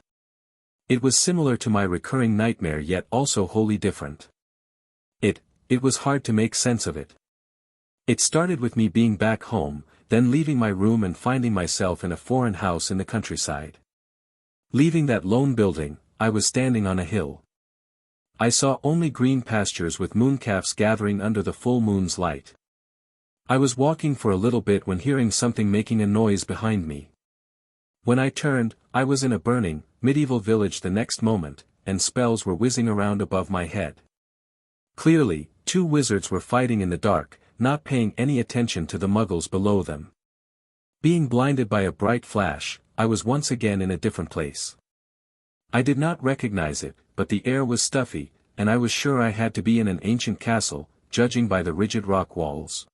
[SPEAKER 1] It was similar to my recurring nightmare yet also wholly different. It was hard to make sense of it. It started with me being back home, then leaving my room and finding myself in a foreign house in the countryside. Leaving that lone building, I was standing on a hill. I saw only green pastures with mooncalves gathering under the full moon's light. I was walking for a little bit when hearing something making a noise behind me. When I turned, I was in a burning, medieval village the next moment, and spells were whizzing around above my head. Clearly, two wizards were fighting in the dark, not paying any attention to the muggles below them. Being blinded by a bright flash, I was once again in a different place. I did not recognize it, but the air was stuffy, and I was sure I had to be in an ancient castle, judging by the rigid rock walls.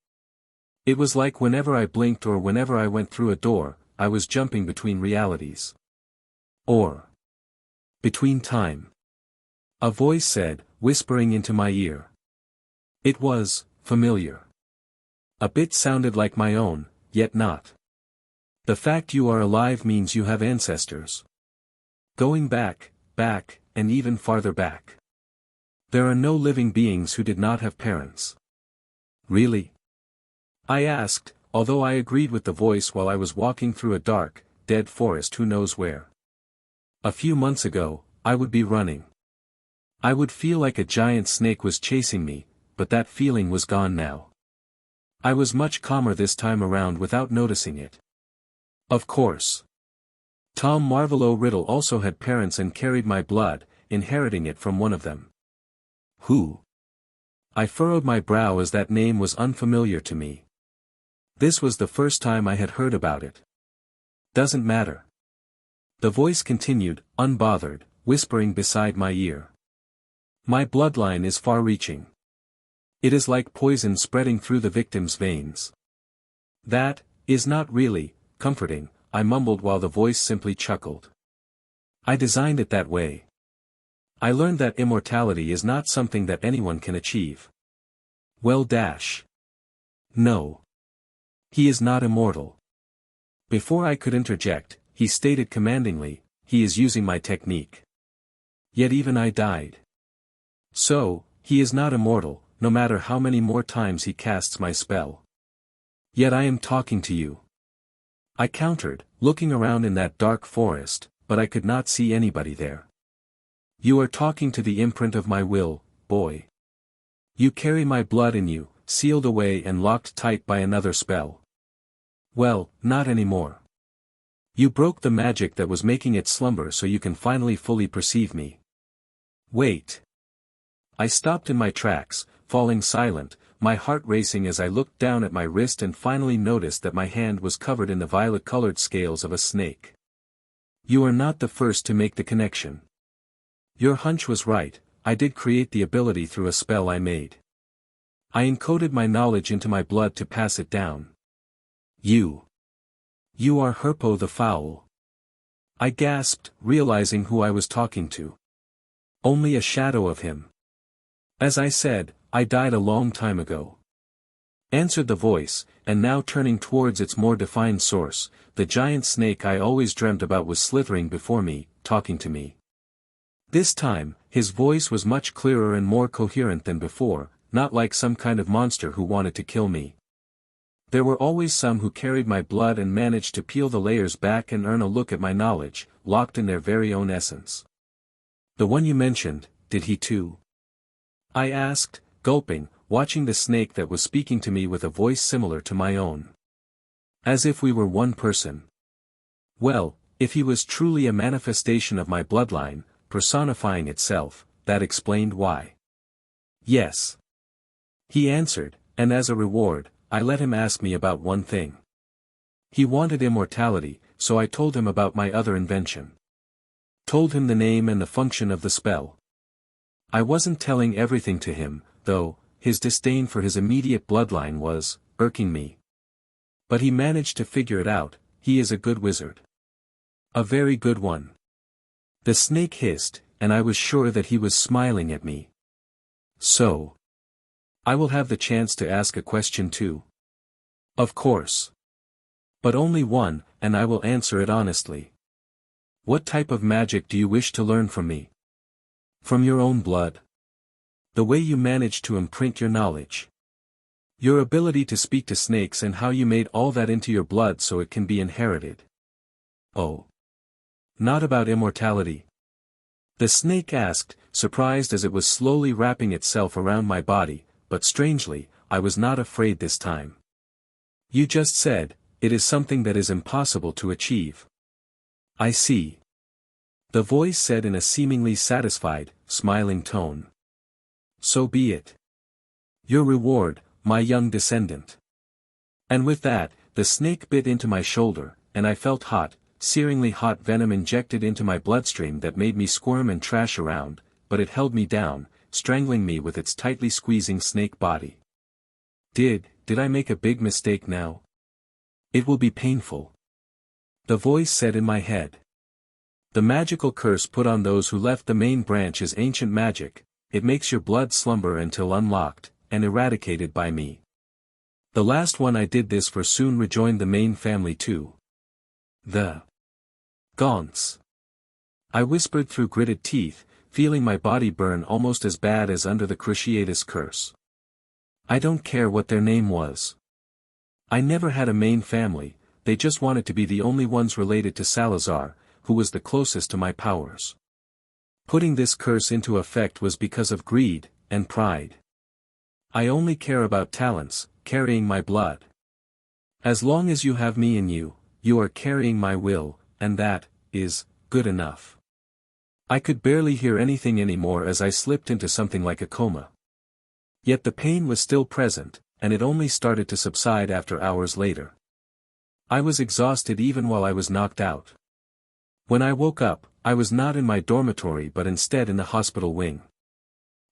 [SPEAKER 1] It was like whenever I blinked or whenever I went through a door, I was jumping between realities. Or between time. A voice said, whispering into my ear. It was familiar. A bit sounded like my own, yet not. The fact you are alive means you have ancestors. Going back, and even farther back. There are no living beings who did not have parents. Really? I asked, although I agreed with the voice while I was walking through a dark, dead forest who knows where. A few months ago, I would be running. I would feel like a giant snake was chasing me, but that feeling was gone now. I was much calmer this time around without noticing it. Of course. Tom Marvolo Riddle also had parents and carried my blood, inheriting it from one of them. Who? I furrowed my brow as that name was unfamiliar to me. This was the first time I had heard about it. Doesn't matter. The voice continued, unbothered, whispering beside my ear. My bloodline is far-reaching. It is like poison spreading through the victim's veins. That is not really comforting, I mumbled while the voice simply chuckled. I designed it that way. I learned that immortality is not something that anyone can achieve. Well, no. He is not immortal. Before I could interject, he stated commandingly, he is using my technique. Yet even I died. So, he is not immortal, no matter how many more times he casts my spell. Yet I am talking to you. I countered, looking around in that dark forest, but I could not see anybody there. You are talking to the imprint of my will, boy. You carry my blood in you, sealed away and locked tight by another spell. Well, not anymore. You broke the magic that was making it slumber so you can finally fully perceive me. Wait. I stopped in my tracks, falling silent, my heart racing as I looked down at my wrist and finally noticed that my hand was covered in the violet-colored scales of a snake. You are not the first to make the connection. Your hunch was right, I did create the ability through a spell I made. I encoded my knowledge into my blood to pass it down. You are Herpo the Foul. I gasped, realizing who I was talking to. Only a shadow of him. As I said, I died a long time ago. Answered the voice, and now turning towards its more defined source, the giant snake I always dreamt about was slithering before me, talking to me. This time, his voice was much clearer and more coherent than before, not like some kind of monster who wanted to kill me. There were always some who carried my blood and managed to peel the layers back and earn a look at my knowledge, locked in their very own essence. The one you mentioned, did he too? I asked, gulping, watching the snake that was speaking to me with a voice similar to my own. As if we were one person. Well, if he was truly a manifestation of my bloodline, personifying itself, that explained why. Yes. He answered, and as a reward, I let him ask me about one thing. He wanted immortality, so I told him about my other invention. Told him the name and the function of the spell. I wasn't telling everything to him, though. His disdain for his immediate bloodline was irking me. But he managed to figure it out. He is a good wizard. A very good one. The snake hissed, and I was sure that he was smiling at me. So. I will have the chance to ask a question too. Of course. But only one, and I will answer it honestly. What type of magic do you wish to learn from me? From your own blood. The way you managed to imprint your knowledge. Your ability to speak to snakes and how you made all that into your blood so it can be inherited. Oh. Not about immortality. The snake asked, surprised as it was slowly wrapping itself around my body, but strangely, I was not afraid this time. You just said, it is something that is impossible to achieve. I see. The voice said in a seemingly satisfied, smiling tone. So be it. Your reward, my young descendant. And with that, the snake bit into my shoulder, and I felt hot, searingly hot venom injected into my bloodstream that made me squirm and trash around, but it held me down, strangling me with its tightly squeezing snake body. Did I make a big mistake now? It will be painful. The voice said in my head. The magical curse put on those who left the main branch is ancient magic. It makes your blood slumber until unlocked, and eradicated by me. The last one I did this for soon rejoined the main family too. The Gaunts. I whispered through gritted teeth, feeling my body burn almost as bad as under the Cruciatus curse. I don't care what their name was. I never had a main family, they just wanted to be the only ones related to Salazar, who was the closest to my powers. Putting this curse into effect was because of greed, and pride. I only care about talents, carrying my blood. As long as you have me in you, you are carrying my will, and that, is, good enough. I could barely hear anything anymore as I slipped into something like a coma. Yet the pain was still present, and it only started to subside after hours later. I was exhausted even while I was knocked out. When I woke up, I was not in my dormitory but instead in the hospital wing.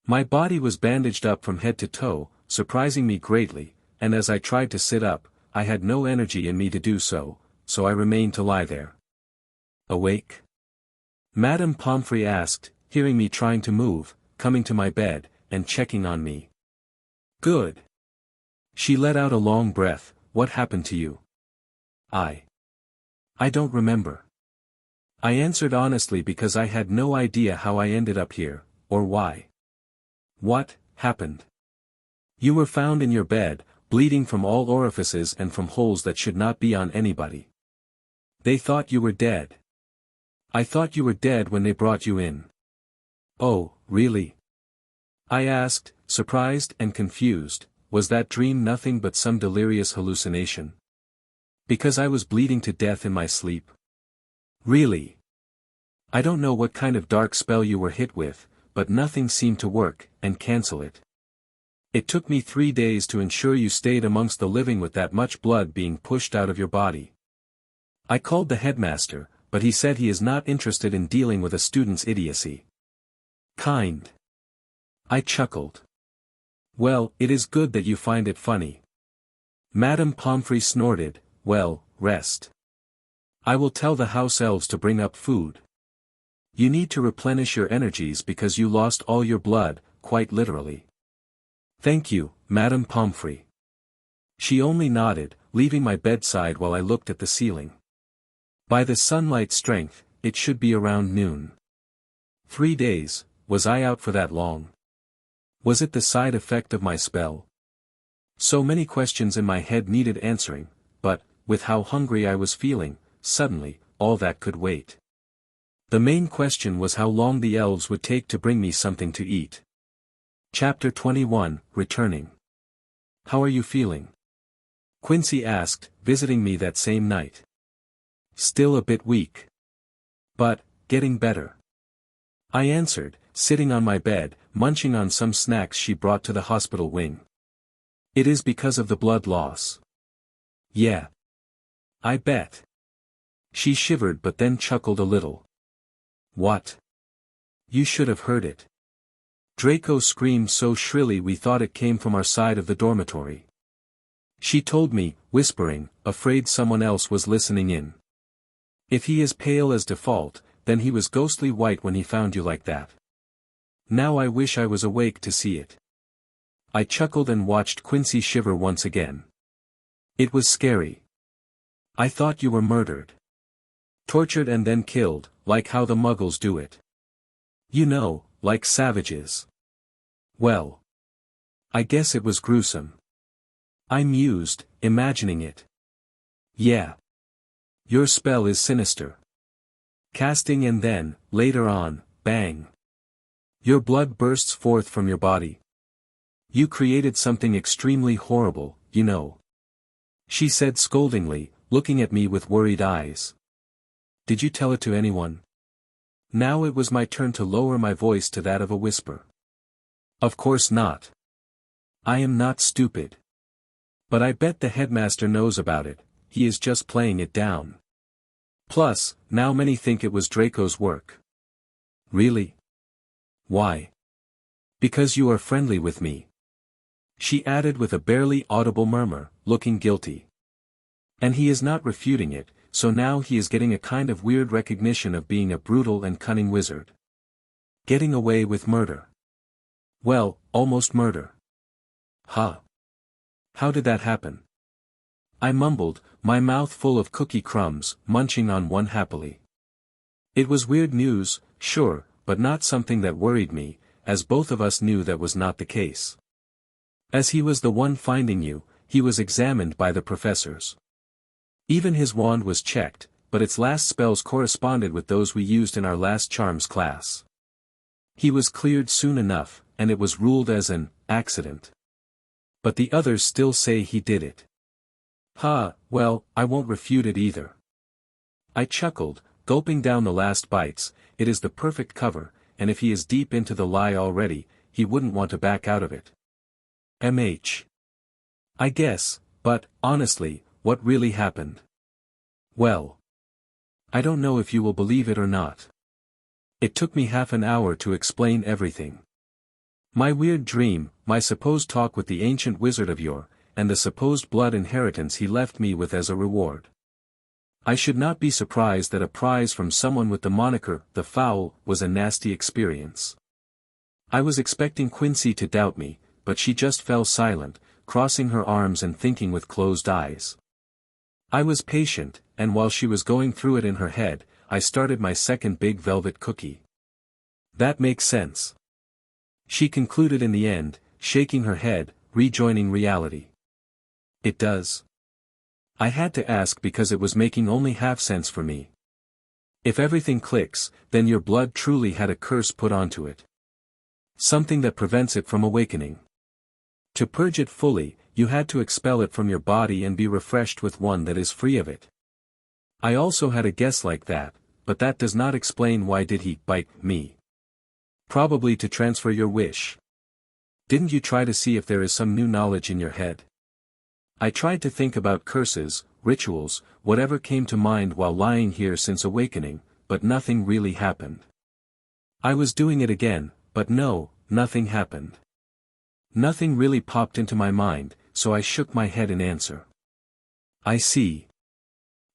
[SPEAKER 1] My body was bandaged up from head to toe, surprising me greatly, and as I tried to sit up, I had no energy in me to do so, so I remained to lie there. Awake? Madame Pomfrey asked, hearing me trying to move, coming to my bed, and checking on me. Good. She let out a long breath. What happened to you? I don't remember. I answered honestly because I had no idea how I ended up here, or why. What happened? You were found in your bed, bleeding from all orifices and from holes that should not be on anybody. They thought you were dead. I thought you were dead when they brought you in. Oh, really? I asked, surprised and confused, was that dream nothing but some delirious hallucination? Because I was bleeding to death in my sleep. Really? I don't know what kind of dark spell you were hit with, but nothing seemed to work, and cancel it. It took me 3 days to ensure you stayed amongst the living with that much blood being pushed out of your body. I called the headmaster, but he said he is not interested in dealing with a student's idiocy. Kind. I chuckled. Well, it is good that you find it funny. Madame Pomfrey snorted, well, rest. I will tell the house elves to bring up food. You need to replenish your energies because you lost all your blood, quite literally. Thank you, Madame Pomfrey. She only nodded, leaving my bedside while I looked at the ceiling. By the sunlight's strength, it should be around noon. 3 days, was I out for that long? Was it the side effect of my spell? So many questions in my head needed answering, but, with how hungry I was feeling, suddenly, all that could wait. The main question was how long the elves would take to bring me something to eat. Chapter 21, Returning. How are you feeling? Quincy asked, visiting me that same night. Still a bit weak. But, getting better. I answered, sitting on my bed, munching on some snacks she brought to the hospital wing. It is because of the blood loss. Yeah. I bet. She shivered but then chuckled a little. What? You should have heard it. Draco screamed so shrilly we thought it came from our side of the dormitory. She told me, whispering, afraid someone else was listening in. If he is pale as default, then he was ghostly white when he found you like that. Now I wish I was awake to see it. I chuckled and watched Quincy shiver once again. It was scary. I thought you were murdered. Tortured and then killed, like how the Muggles do it. You know, like savages. Well. I guess it was gruesome. I mused, imagining it. Yeah. Your spell is sinister. Casting and then, later on, bang. Your blood bursts forth from your body. You created something extremely horrible, you know. She said scoldingly, looking at me with worried eyes. Did you tell it to anyone? Now it was my turn to lower my voice to that of a whisper. Of course not. I am not stupid. But I bet the headmaster knows about it, he is just playing it down. Plus, now many think it was Draco's work. Really? Why? Because you are friendly with me. She added with a barely audible murmur, looking guilty. And he is not refuting it, so now he is getting a kind of weird recognition of being a brutal and cunning wizard. Getting away with murder. Well, almost murder. Huh. How did that happen? I mumbled, my mouth full of cookie crumbs, munching on one happily. It was weird news, sure, but not something that worried me, as both of us knew that was not the case. As he was the one finding you, he was examined by the professors. Even his wand was checked, but its last spells corresponded with those we used in our last charms class. He was cleared soon enough, and it was ruled as an accident. But the others still say he did it. Well, I won't refute it either. I chuckled, gulping down the last bites. It is the perfect cover, and if he is deep into the lie already, he wouldn't want to back out of it. I guess, but, honestly, what really happened? Well. I don't know if you will believe it or not. It took me half an hour to explain everything. My weird dream, my supposed talk with the ancient wizard of yore, and the supposed blood inheritance he left me with as a reward. I should not be surprised that a prize from someone with the moniker, the Foul, was a nasty experience. I was expecting Quincy to doubt me, but she just fell silent, crossing her arms and thinking with closed eyes. I was patient, and while she was going through it in her head, I started my second big velvet cookie. That makes sense. She concluded in the end, shaking her head, rejoining reality. It does. I had to ask because it was making only half sense for me. If everything clicks, then your blood truly had a curse put onto it. Something that prevents it from awakening. To purge it fully, you had to expel it from your body and be refreshed with one that is free of it. I also had a guess like that, but that does not explain why did he bite me. Probably to transfer your wish. Didn't you try to see if there is some new knowledge in your head? I tried to think about curses, rituals, whatever came to mind while lying here since awakening, but nothing really happened. I was doing it again, but no, nothing happened. Nothing really popped into my mind, so I shook my head in answer. I see.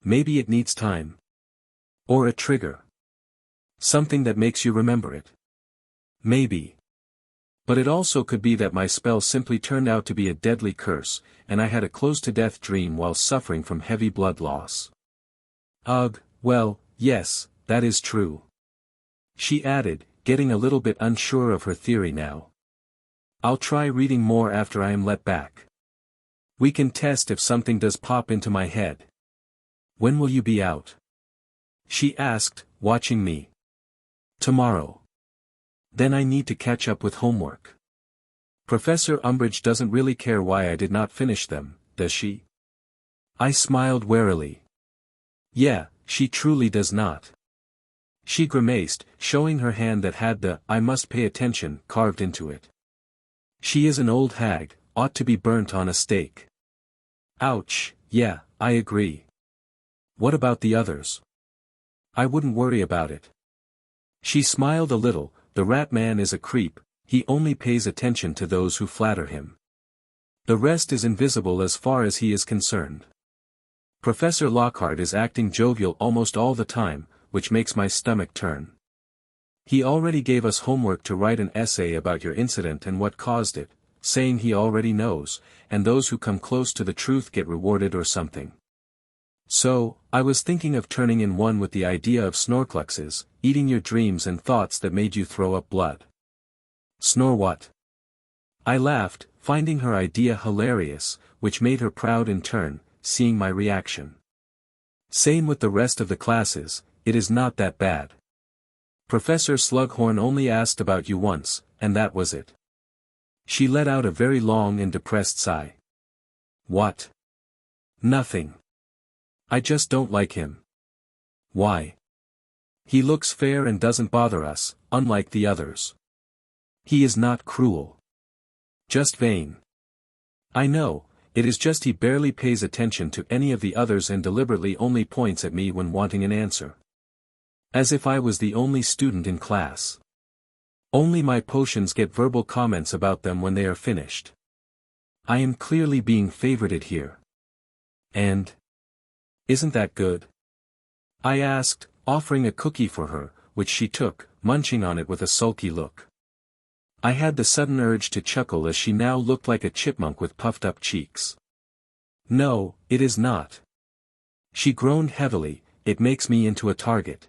[SPEAKER 1] Maybe it needs time. Or a trigger. Something that makes you remember it. Maybe. But it also could be that my spell simply turned out to be a deadly curse, and I had a close-to-death dream while suffering from heavy blood loss. Ugh, well, yes, that is true. She added, getting a little bit unsure of her theory now. I'll try reading more after I am let back. We can test if something does pop into my head. When will you be out? She asked, watching me. Tomorrow. Then I need to catch up with homework. Professor Umbridge doesn't really care why I did not finish them, does she? I smiled warily. Yeah, she truly does not. She grimaced, showing her hand that had the "I must pay attention" carved into it. She is an old hag, ought to be burnt on a stake. Ouch, yeah, I agree. What about the others? I wouldn't worry about it. She smiled a little. The rat man is a creep, he only pays attention to those who flatter him. The rest is invisible as far as he is concerned. Professor Lockhart is acting jovial almost all the time, which makes my stomach turn. He already gave us homework to write an essay about your incident and what caused it, saying he already knows, and those who come close to the truth get rewarded or something. So, I was thinking of turning in one with the idea of Snorcluxes, eating your dreams and thoughts that made you throw up blood. Snore what? I laughed, finding her idea hilarious, which made her proud in turn, seeing my reaction. Same with the rest of the classes, it is not that bad. Professor Slughorn only asked about you once, and that was it. She let out a very long and depressed sigh. What? Nothing. I just don't like him. Why? He looks fair and doesn't bother us, unlike the others. He is not cruel. Just vain. I know, it is just he barely pays attention to any of the others and deliberately only points at me when wanting an answer. As if I was the only student in class. Only my potions get verbal comments about them when they are finished. I am clearly being favorited here. And? Isn't that good? I asked, offering a cookie for her, which she took, munching on it with a sulky look. I had the sudden urge to chuckle as she now looked like a chipmunk with puffed up cheeks. No, it is not. She groaned heavily, it makes me into a target.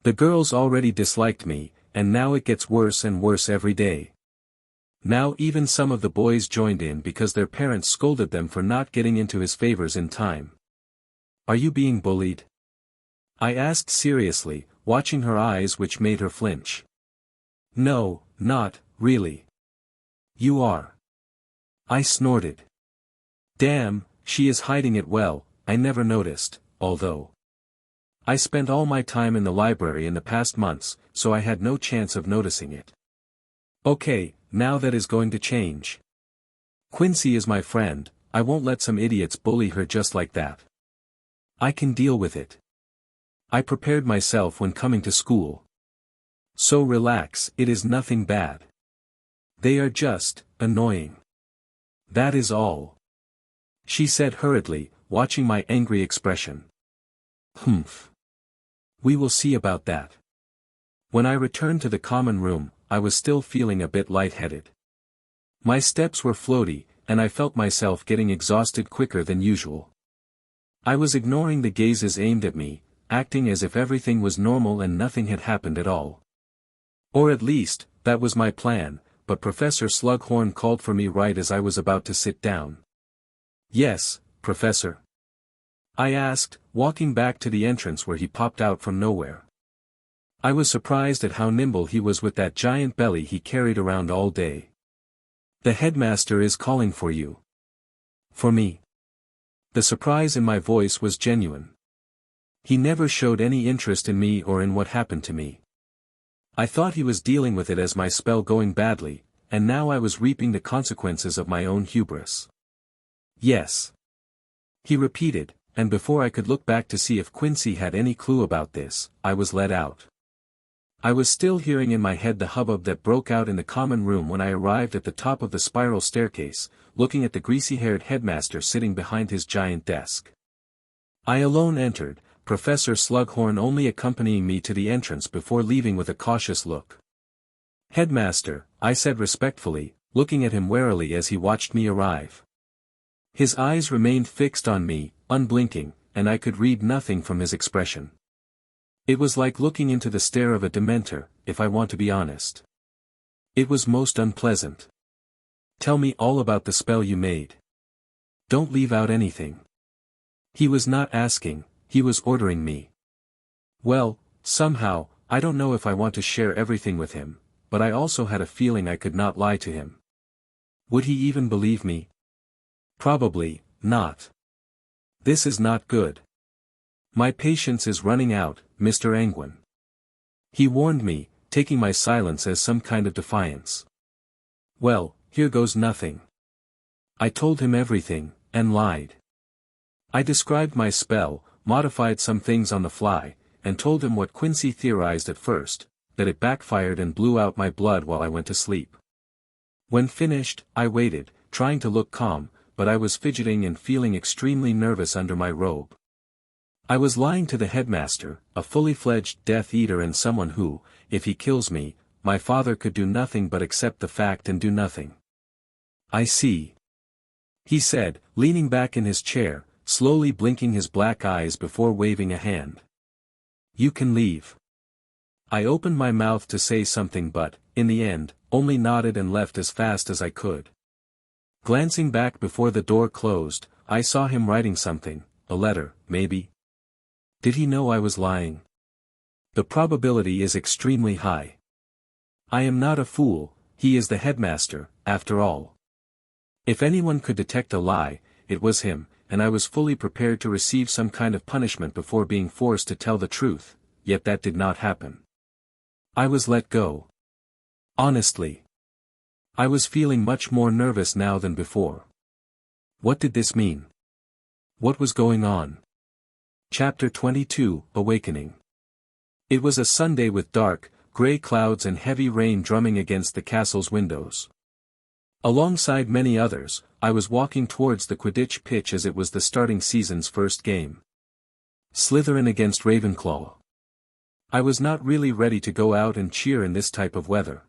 [SPEAKER 1] The girls already disliked me, and now it gets worse and worse every day. Now even some of the boys joined in because their parents scolded them for not getting into his favors in time. Are you being bullied? I asked seriously, watching her eyes which made her flinch. No, not, really. You are. I snorted. Damn, she is hiding it well, I never noticed, although. I spent all my time in the library in the past months, so I had no chance of noticing it. Okay, now that is going to change. Quincy is my friend, I won't let some idiots bully her just like that. I can deal with it. I prepared myself when coming to school. So relax, it is nothing bad. They are just annoying. That is all. She said hurriedly, watching my angry expression. Humph. We will see about that. When I returned to the common room, I was still feeling a bit lightheaded. My steps were floaty, and I felt myself getting exhausted quicker than usual. I was ignoring the gazes aimed at me, acting as if everything was normal and nothing had happened at all. Or at least, that was my plan, but Professor Slughorn called for me right as I was about to sit down. Yes, Professor? I asked, walking back to the entrance where he popped out from nowhere. I was surprised at how nimble he was with that giant belly he carried around all day. The headmaster is calling for you. For me. The surprise in my voice was genuine. He never showed any interest in me or in what happened to me. I thought he was dealing with it as my spell going badly, and now I was reaping the consequences of my own hubris. Yes. He repeated, and before I could look back to see if Quincy had any clue about this, I was let out. I was still hearing in my head the hubbub that broke out in the common room when I arrived at the top of the spiral staircase, looking at the greasy-haired headmaster sitting behind his giant desk. I alone entered, Professor Slughorn only accompanying me to the entrance before leaving with a cautious look. Headmaster, I said respectfully, looking at him warily as he watched me arrive. His eyes remained fixed on me, unblinking, and I could read nothing from his expression. It was like looking into the stare of a dementor, if I want to be honest. It was most unpleasant. Tell me all about the spell you made. Don't leave out anything. He was not asking, he was ordering me. Well, somehow, I don't know if I want to share everything with him, but I also had a feeling I could not lie to him. Would he even believe me? Probably not. This is not good. My patience is running out, Mr. Anguine. He warned me, taking my silence as some kind of defiance. Well, here goes nothing. I told him everything, and lied. I described my spell, modified some things on the fly, and told him what Quincy theorized at first, that it backfired and blew out my blood while I went to sleep. When finished, I waited, trying to look calm, but I was fidgeting and feeling extremely nervous under my robe. I was lying to the headmaster, a fully fledged Death Eater and someone who, if he kills me, my father could do nothing but accept the fact and do nothing. I see. He said, leaning back in his chair, slowly blinking his black eyes before waving a hand. You can leave. I opened my mouth to say something but, in the end, only nodded and left as fast as I could. Glancing back before the door closed, I saw him writing something, a letter, maybe. Did he know I was lying? The probability is extremely high. I am not a fool, he is the headmaster, after all. If anyone could detect a lie, it was him, and I was fully prepared to receive some kind of punishment before being forced to tell the truth, yet that did not happen. I was let go. Honestly. I was feeling much more nervous now than before. What did this mean? What was going on? Chapter 22, Awakening. It was a Sunday with dark, grey clouds and heavy rain drumming against the castle's windows. Alongside many others, I was walking towards the Quidditch pitch as it was the starting season's first game. Slytherin against Ravenclaw. I was not really ready to go out and cheer in this type of weather.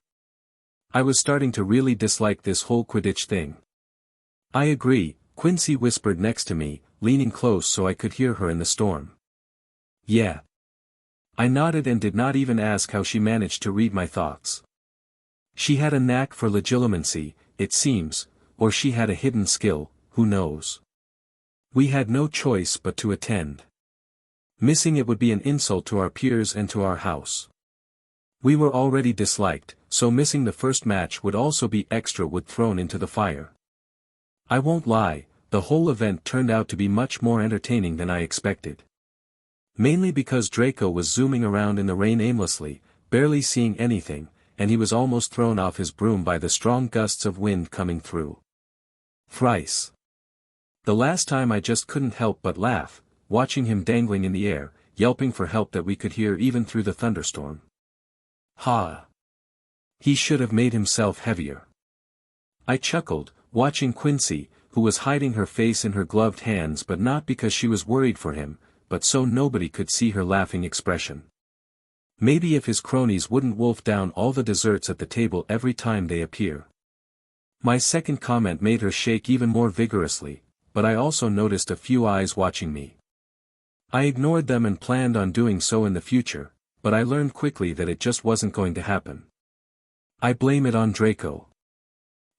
[SPEAKER 1] I was starting to really dislike this whole Quidditch thing. I agree, Quincy whispered next to me, leaning close so I could hear her in the storm. Yeah. I nodded and did not even ask how she managed to read my thoughts. She had a knack for legilimency, it seems, or she had a hidden skill, who knows. We had no choice but to attend. Missing it would be an insult to our peers and to our house. We were already disliked, so missing the first match would also be extra wood thrown into the fire. I won't lie, the whole event turned out to be much more entertaining than I expected. Mainly because Draco was zooming around in the rain aimlessly, barely seeing anything, and he was almost thrown off his broom by the strong gusts of wind coming through. Thrice. The last time I just couldn't help but laugh, watching him dangling in the air, yelping for help that we could hear even through the thunderstorm. Ha! He should have made himself heavier. I chuckled, watching Quincy, who was hiding her face in her gloved hands but not because she was worried for him, but so nobody could see her laughing expression. Maybe if his cronies wouldn't wolf down all the desserts at the table every time they appear. My second comment made her shake even more vigorously, but I also noticed a few eyes watching me. I ignored them and planned on doing so in the future, but I learned quickly that it just wasn't going to happen. I blame it on Draco.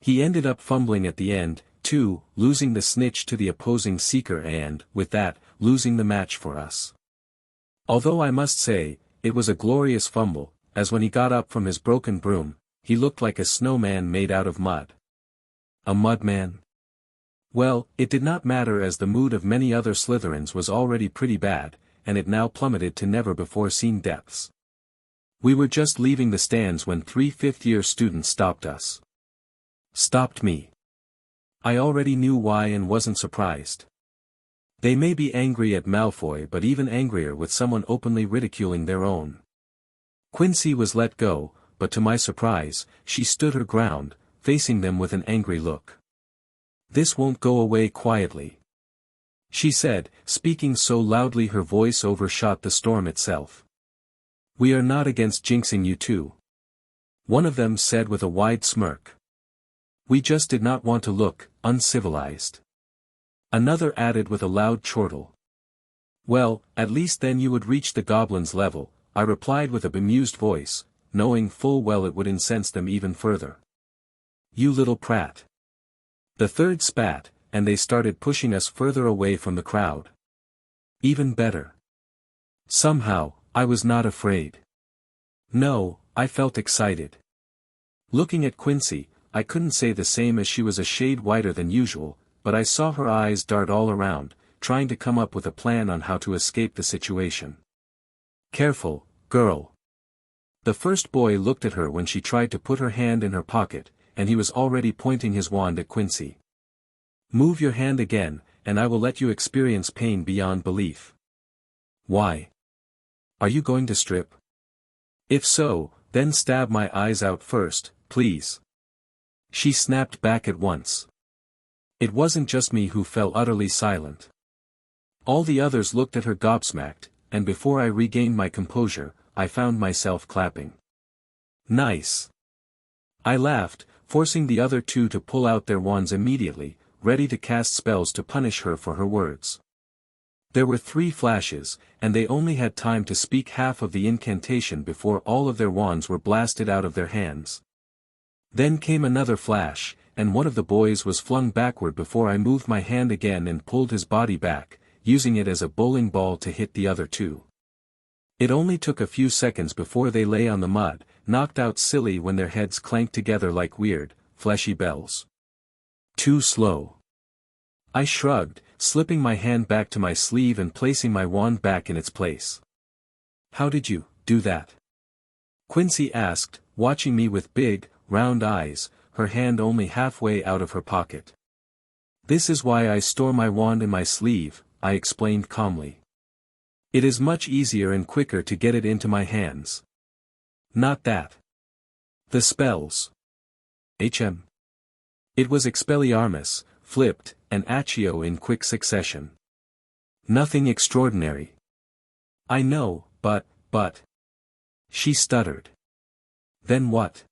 [SPEAKER 1] He ended up fumbling at the end, too, losing the snitch to the opposing seeker and, with that, losing the match for us. Although I must say, it was a glorious fumble, as when he got up from his broken broom, he looked like a snowman made out of mud. A mudman? Well, it did not matter as the mood of many other Slytherins was already pretty bad, and it now plummeted to never-before-seen depths. We were just leaving the stands when 3 fifth-year students stopped us. Stopped me. I already knew why and wasn't surprised. They may be angry at Malfoy but even angrier with someone openly ridiculing their own. Quincy was let go, but to my surprise, she stood her ground, facing them with an angry look. This won't go away quietly, she said, speaking so loudly her voice overshot the storm itself. We are not against jinxing you two. One of them said with a wide smirk. We just did not want to look uncivilized. Another added with a loud chortle. Well, at least then you would reach the goblin's level, I replied with a bemused voice, knowing full well it would incense them even further. "You little prat." The third spat, and they started pushing us further away from the crowd. Even better. Somehow, I was not afraid. No, I felt excited. Looking at Quincy, I couldn't say the same as she was a shade whiter than usual, but I saw her eyes dart all around, trying to come up with a plan on how to escape the situation. "Careful, girl." The first boy looked at her when she tried to put her hand in her pocket, and he was already pointing his wand at Quincy. "Move your hand again, and I will let you experience pain beyond belief." "Why? Are you going to strip? If so, then stab my eyes out first, please." She snapped back at once. It wasn't just me who fell utterly silent. All the others looked at her gobsmacked, and before I regained my composure, I found myself clapping. "Nice." I laughed, forcing the other two to pull out their wands immediately, ready to cast spells to punish her for her words. There were 3 flashes, and they only had time to speak half of the incantation before all of their wands were blasted out of their hands. Then came another flash, and one of the boys was flung backward before I moved my hand again and pulled his body back, using it as a bowling ball to hit the other 2. It only took a few seconds before they lay on the mud, knocked out silly when their heads clanked together like weird, fleshy bells. Too slow. I shrugged, slipping my hand back to my sleeve and placing my wand back in its place. "How did you do that?" Quincy asked, watching me with big, round eyes, her hand only halfway out of her pocket. "This is why I store my wand in my sleeve," I explained calmly. "It is much easier and quicker to get it into my hands." "Not that. The spells." "Hm. It was Expelliarmus, flipped, and Accio in quick succession. Nothing extraordinary." "I know, but. She stuttered. "Then what?"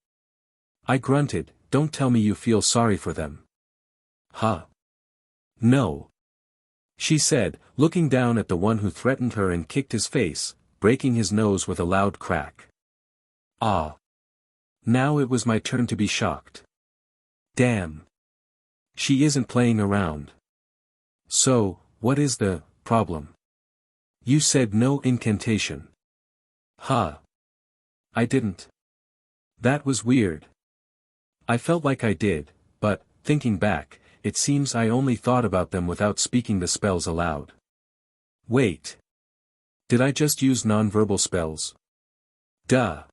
[SPEAKER 1] I grunted. "Don't tell me you feel sorry for them." "Huh. No." She said, looking down at the one who threatened her and kicked his face, breaking his nose with a loud crack. Ah. Now it was my turn to be shocked. Damn. She isn't playing around. "So, what is the problem? You said no incantation." "Huh. I didn't. That was weird. I felt like I did, but, thinking back, it seems I only thought about them without speaking the spells aloud." "Wait. Did I just use nonverbal spells?" "Duh."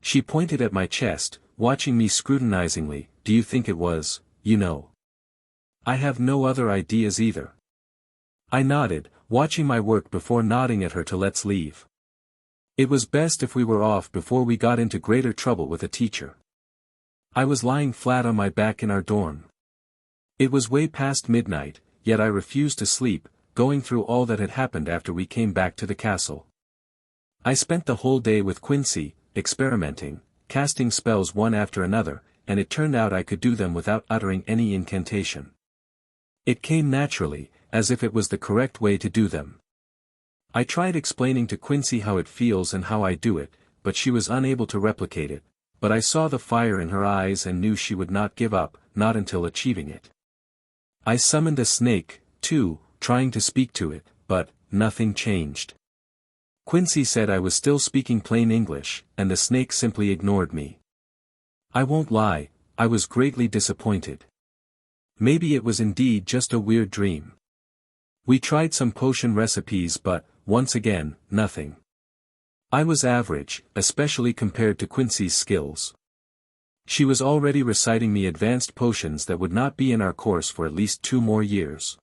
[SPEAKER 1] She pointed at my chest, watching me scrutinizingly. "Do you think it was, you know?" "I have no other ideas either." I nodded, watching my work before nodding at her to let's leave. It was best if we were off before we got into greater trouble with a teacher. I was lying flat on my back in our dorm. It was way past midnight, yet I refused to sleep, going through all that had happened after we came back to the castle. I spent the whole day with Quincy, experimenting, casting spells one after another, and it turned out I could do them without uttering any incantation. It came naturally, as if it was the correct way to do them. I tried explaining to Quincy how it feels and how I do it, but she was unable to replicate it, but I saw the fire in her eyes and knew she would not give up, not until achieving it. I summoned a snake, too, trying to speak to it, but nothing changed. Quincy said I was still speaking plain English, and the snake simply ignored me. I won't lie, I was greatly disappointed. Maybe it was indeed just a weird dream. We tried some potion recipes but, once again, nothing. I was average, especially compared to Quincy's skills. She was already reciting me advanced potions that would not be in our course for at least 2 more years.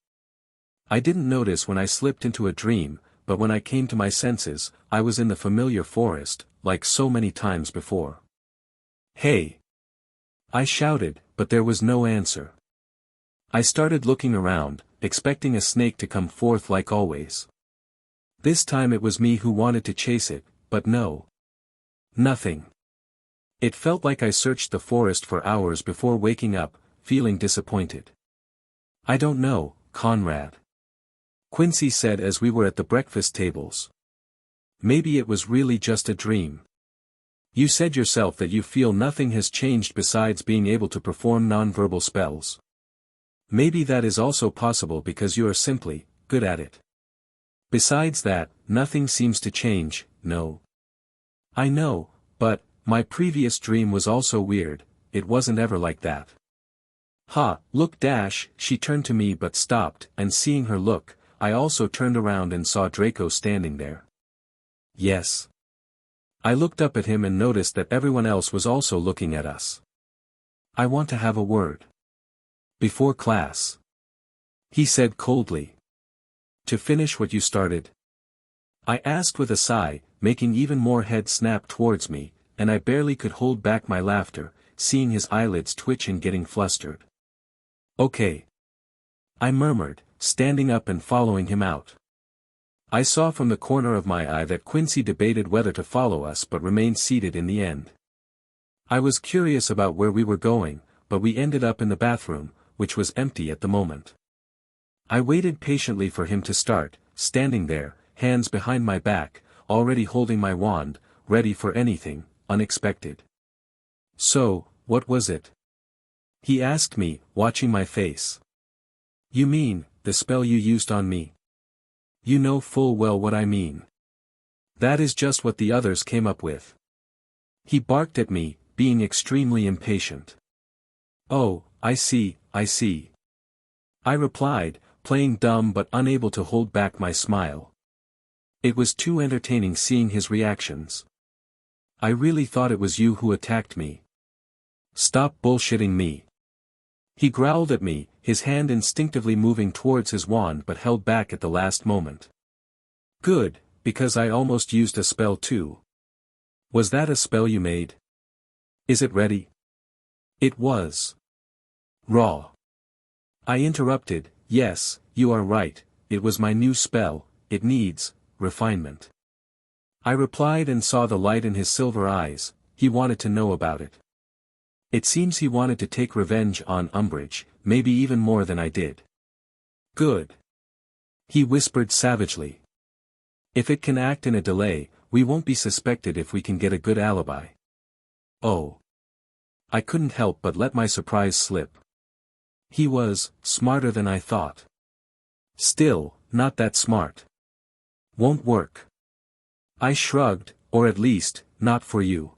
[SPEAKER 1] I didn't notice when I slipped into a dream, but when I came to my senses, I was in the familiar forest, like so many times before. "Hey!" I shouted, but there was no answer. I started looking around, expecting a snake to come forth like always. This time it was me who wanted to chase it, but no. Nothing. It felt like I searched the forest for hours before waking up, feeling disappointed. "I don't know, Conrad," Quincy said as we were at the breakfast tables. "Maybe it was really just a dream. You said yourself that you feel nothing has changed besides being able to perform non-verbal spells. Maybe that is also possible because you are simply good at it. Besides that, nothing seems to change, no. I know, but my previous dream was also weird, it wasn't ever like that. Ha, look dash, she turned to me but stopped, and seeing her look, I also turned around and saw Draco standing there. Yes. I looked up at him and noticed that everyone else was also looking at us. I want to have a word. Before class. He said coldly. To finish what you started? I asked with a sigh, making even more head snap towards me, and I barely could hold back my laughter, seeing his eyelids twitch and getting flustered. Okay. I murmured, standing up and following him out. I saw from the corner of my eye that Quincy debated whether to follow us but remained seated in the end. I was curious about where we were going, but we ended up in the bathroom, which was empty at the moment. I waited patiently for him to start, standing there, hands behind my back, already holding my wand, ready for anything unexpected. So, what was it? He asked me, watching my face. You mean, the spell you used on me? You know full well what I mean. That is just what the others came up with. He barked at me, being extremely impatient. Oh, I see, I see. I replied, playing dumb but unable to hold back my smile. It was too entertaining seeing his reactions. I really thought it was you who attacked me. Stop bullshitting me. He growled at me, his hand instinctively moving towards his wand but held back at the last moment. Good, because I almost used a spell too. Was that a spell you made? Is it ready? It was. Raw. I interrupted, yes, you are right, it was my new spell, it needs refinement. I replied and saw the light in his silver eyes, he wanted to know about it. It seems he wanted to take revenge on Umbridge, maybe even more than I did. Good. He whispered savagely. If it can act in a delay, we won't be suspected if we can get a good alibi. Oh. I couldn't help but let my surprise slip. He was smarter than I thought. Still, not that smart. Won't work. I shrugged, or at least, not for you.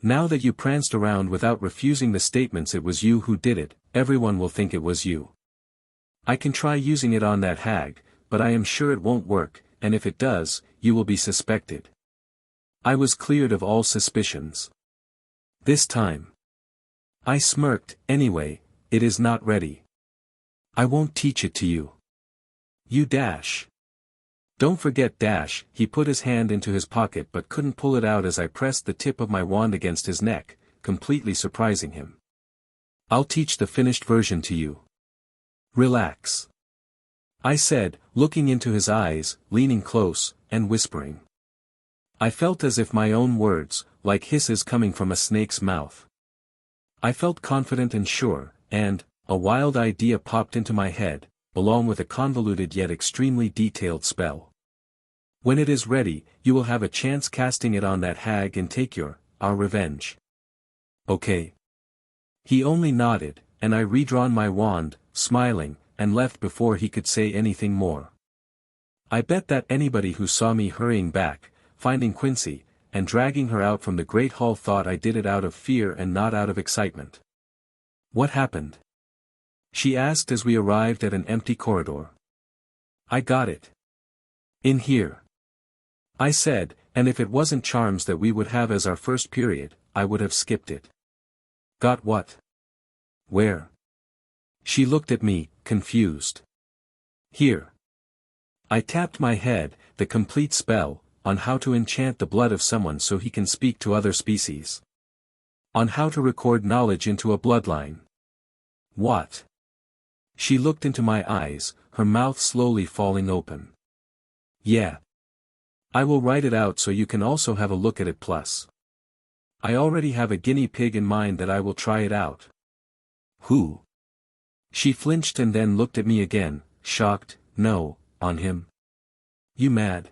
[SPEAKER 1] Now that you pranced around without refusing the statements it was you who did it, everyone will think it was you. I can try using it on that hag, but I am sure it won't work, and if it does, you will be suspected. I was cleared of all suspicions. This time. I smirked, anyway, it is not ready. I won't teach it to you. You dash. Don't forget dash, he put his hand into his pocket but couldn't pull it out as I pressed the tip of my wand against his neck, completely surprising him. I'll teach the finished version to you. Relax. I said, looking into his eyes, leaning close, and whispering. I felt as if my own words, like hisses coming from a snake's mouth. I felt confident and sure, and a wild idea popped into my head, along with a convoluted yet extremely detailed spell. When it is ready, you will have a chance casting it on that hag and take our revenge. Okay. He only nodded, and I redrawn my wand, smiling, and left before he could say anything more. I bet that anybody who saw me hurrying back, finding Quincy, and dragging her out from the Great Hall thought I did it out of fear and not out of excitement. What happened? She asked as we arrived at an empty corridor. I got it. In here. I said, and if it wasn't charms that we would have as our first period, I would have skipped it. Got what? Where? She looked at me, confused. Here. I tapped my head, the complete spell, on how to enchant the blood of someone so he can speak to other species. On how to record knowledge into a bloodline. What? She looked into my eyes, her mouth slowly falling open. Yeah. I will write it out so you can also have a look at it plus. I already have a guinea pig in mind that I will try it out. Who? She flinched and then looked at me again, shocked. No, on him. You mad?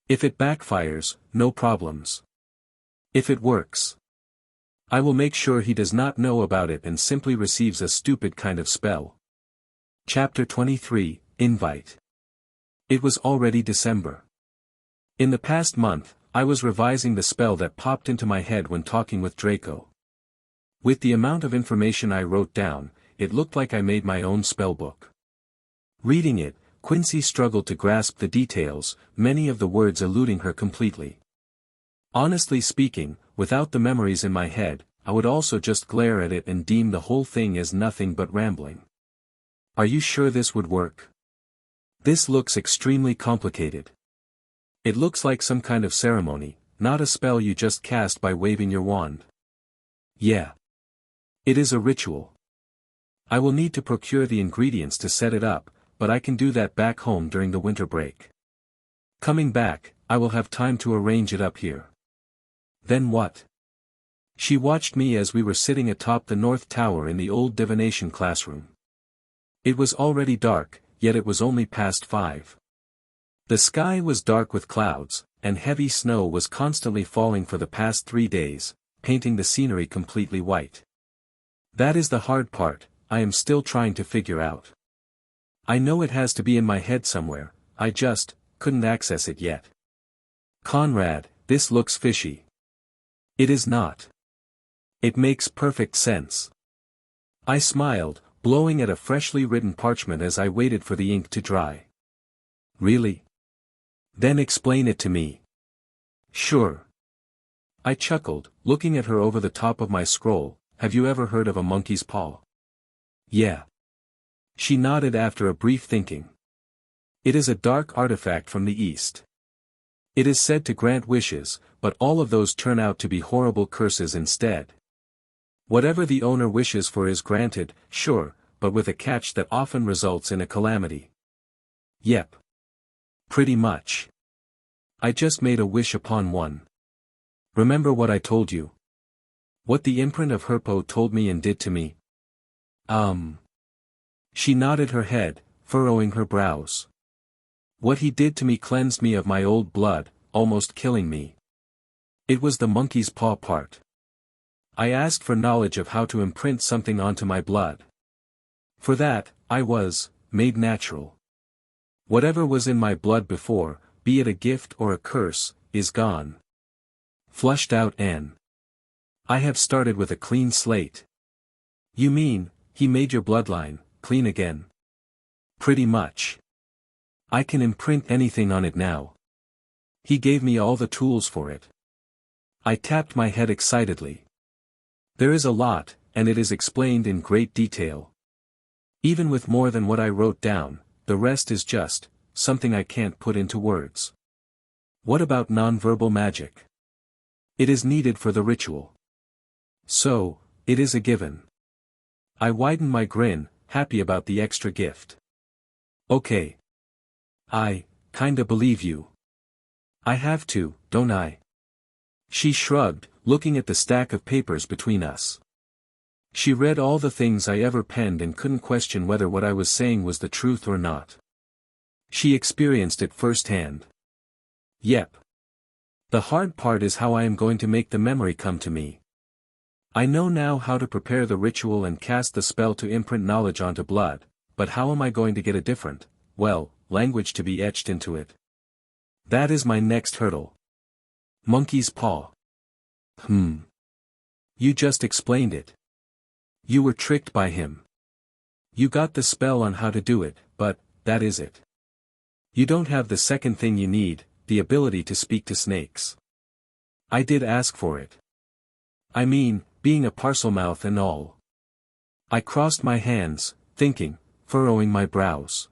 [SPEAKER 1] If it backfires, no problems. If it works, I will make sure he does not know about it and simply receives a stupid kind of spell. Chapter 23, Invite. It was already December. In the past month, I was revising the spell that popped into my head when talking with Draco. With the amount of information I wrote down, it looked like I made my own spellbook. Reading it, Quincy struggled to grasp the details, many of the words eluding her completely. Honestly speaking, without the memories in my head, I would also just glare at it and deem the whole thing as nothing but rambling. Are you sure this would work? This looks extremely complicated. It looks like some kind of ceremony, not a spell you just cast by waving your wand. Yeah. It is a ritual. I will need to procure the ingredients to set it up, but I can do that back home during the winter break. Coming back, I will have time to arrange it up here. Then what? She watched me as we were sitting atop the north tower in the old divination classroom. It was already dark, yet it was only past 5. The sky was dark with clouds, and heavy snow was constantly falling for the past 3 days, painting the scenery completely white. That is the hard part, I am still trying to figure out. I know it has to be in my head somewhere, I just couldn't access it yet. Conrad, this looks fishy. It is not. It makes perfect sense. I smiled, blowing at a freshly written parchment as I waited for the ink to dry. Really? Then explain it to me. Sure. I chuckled, looking at her over the top of my scroll. Have you ever heard of a monkey's paw? Yeah. She nodded after a brief thinking. It is a dark artifact from the east. It is said to grant wishes, but all of those turn out to be horrible curses instead. Whatever the owner wishes for is granted, sure, but with a catch that often results in a calamity. Yep. Pretty much. I just made a wish upon one. Remember what I told you? What the imprint of Herpo told me and did to me? She nodded her head, furrowing her brows. What he did to me cleansed me of my old blood, almost killing me. It was the monkey's paw part. I asked for knowledge of how to imprint something onto my blood. For that, I was made natural. Whatever was in my blood before, be it a gift or a curse, is gone. Flushed out and I have started with a clean slate. You mean, he made your bloodline clean again? Pretty much. I can imprint anything on it now. He gave me all the tools for it. I tapped my head excitedly. There is a lot, and it is explained in great detail. Even with more than what I wrote down, the rest is just something I can't put into words. What about nonverbal magic? It is needed for the ritual. So, it is a given. I widened my grin, happy about the extra gift. Okay. I kinda believe you. I have to, don't I? She shrugged, looking at the stack of papers between us. She read all the things I ever penned and couldn't question whether what I was saying was the truth or not. She experienced it firsthand. Yep. The hard part is how I am going to make the memory come to me. I know now how to prepare the ritual and cast the spell to imprint knowledge onto blood, but how am I going to get a different, language to be etched into it? That is my next hurdle. Monkey's paw. You just explained it. You were tricked by him. You got the spell on how to do it, but that is it. You don't have the second thing you need, the ability to speak to snakes. I did ask for it. I mean, being a parselmouth and all. I crossed my hands, thinking, furrowing my brows.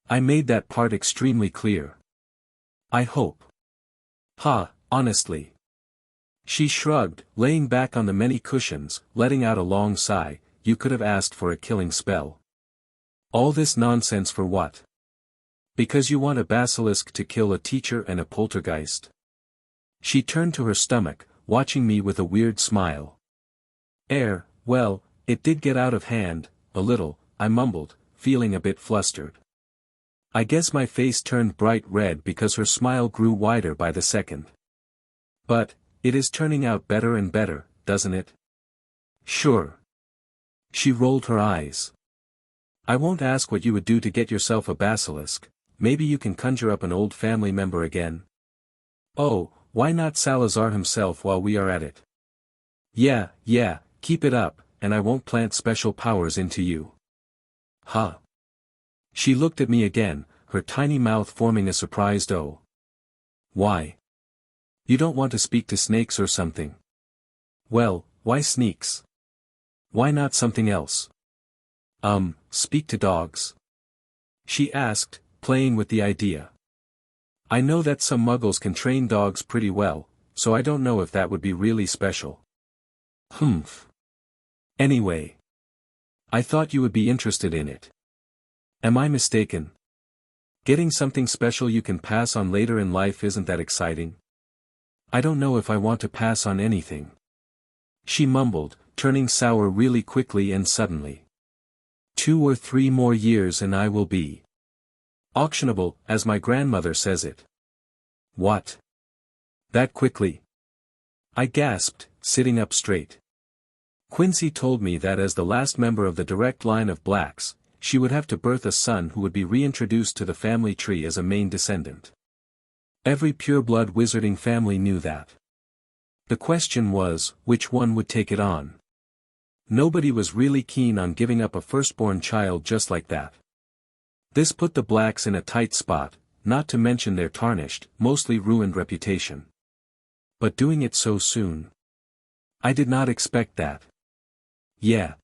[SPEAKER 1] I made that part extremely clear. I hope. Honestly. She shrugged, laying back on the many cushions, letting out a long sigh. You could have asked for a killing spell. All this nonsense for what? Because you want a basilisk to kill a teacher and a poltergeist? She turned to her stomach, watching me with a weird smile. Well, it did get out of hand, a little, I mumbled, feeling a bit flustered. I guess my face turned bright red because her smile grew wider by the second. But, It is turning out better and better, doesn't it? Sure. She rolled her eyes. I won't ask what you would do to get yourself a basilisk. Maybe you can conjure up an old family member again. Oh, why not Salazar himself while we are at it? Yeah, keep it up, and I won't plant special powers into you. Huh? She looked at me again, her tiny mouth forming a surprised O. Why? You don't want to speak to snakes or something? Well, why snakes? Why not something else? Speak to dogs? She asked, playing with the idea. I know that some muggles can train dogs pretty well, so I don't know if that would be really special. Humph. Anyway. I thought you would be interested in it. Am I mistaken? Getting something special you can pass on later in life isn't that exciting? I don't know if I want to pass on anything. She mumbled, turning sour really quickly and suddenly. 2 or 3 more years and I will be auctionable, as my grandmother says it. What? That quickly? I gasped, sitting up straight. Quincy told me that as the last member of the direct line of Blacks, she would have to birth a son who would be reintroduced to the family tree as a main descendant. Every pure-blood wizarding family knew that. The question was, which one would take it on? Nobody was really keen on giving up a firstborn child just like that. This put the Blacks in a tight spot, not to mention their tarnished, mostly ruined reputation. But doing it so soon? I did not expect that. Yeah.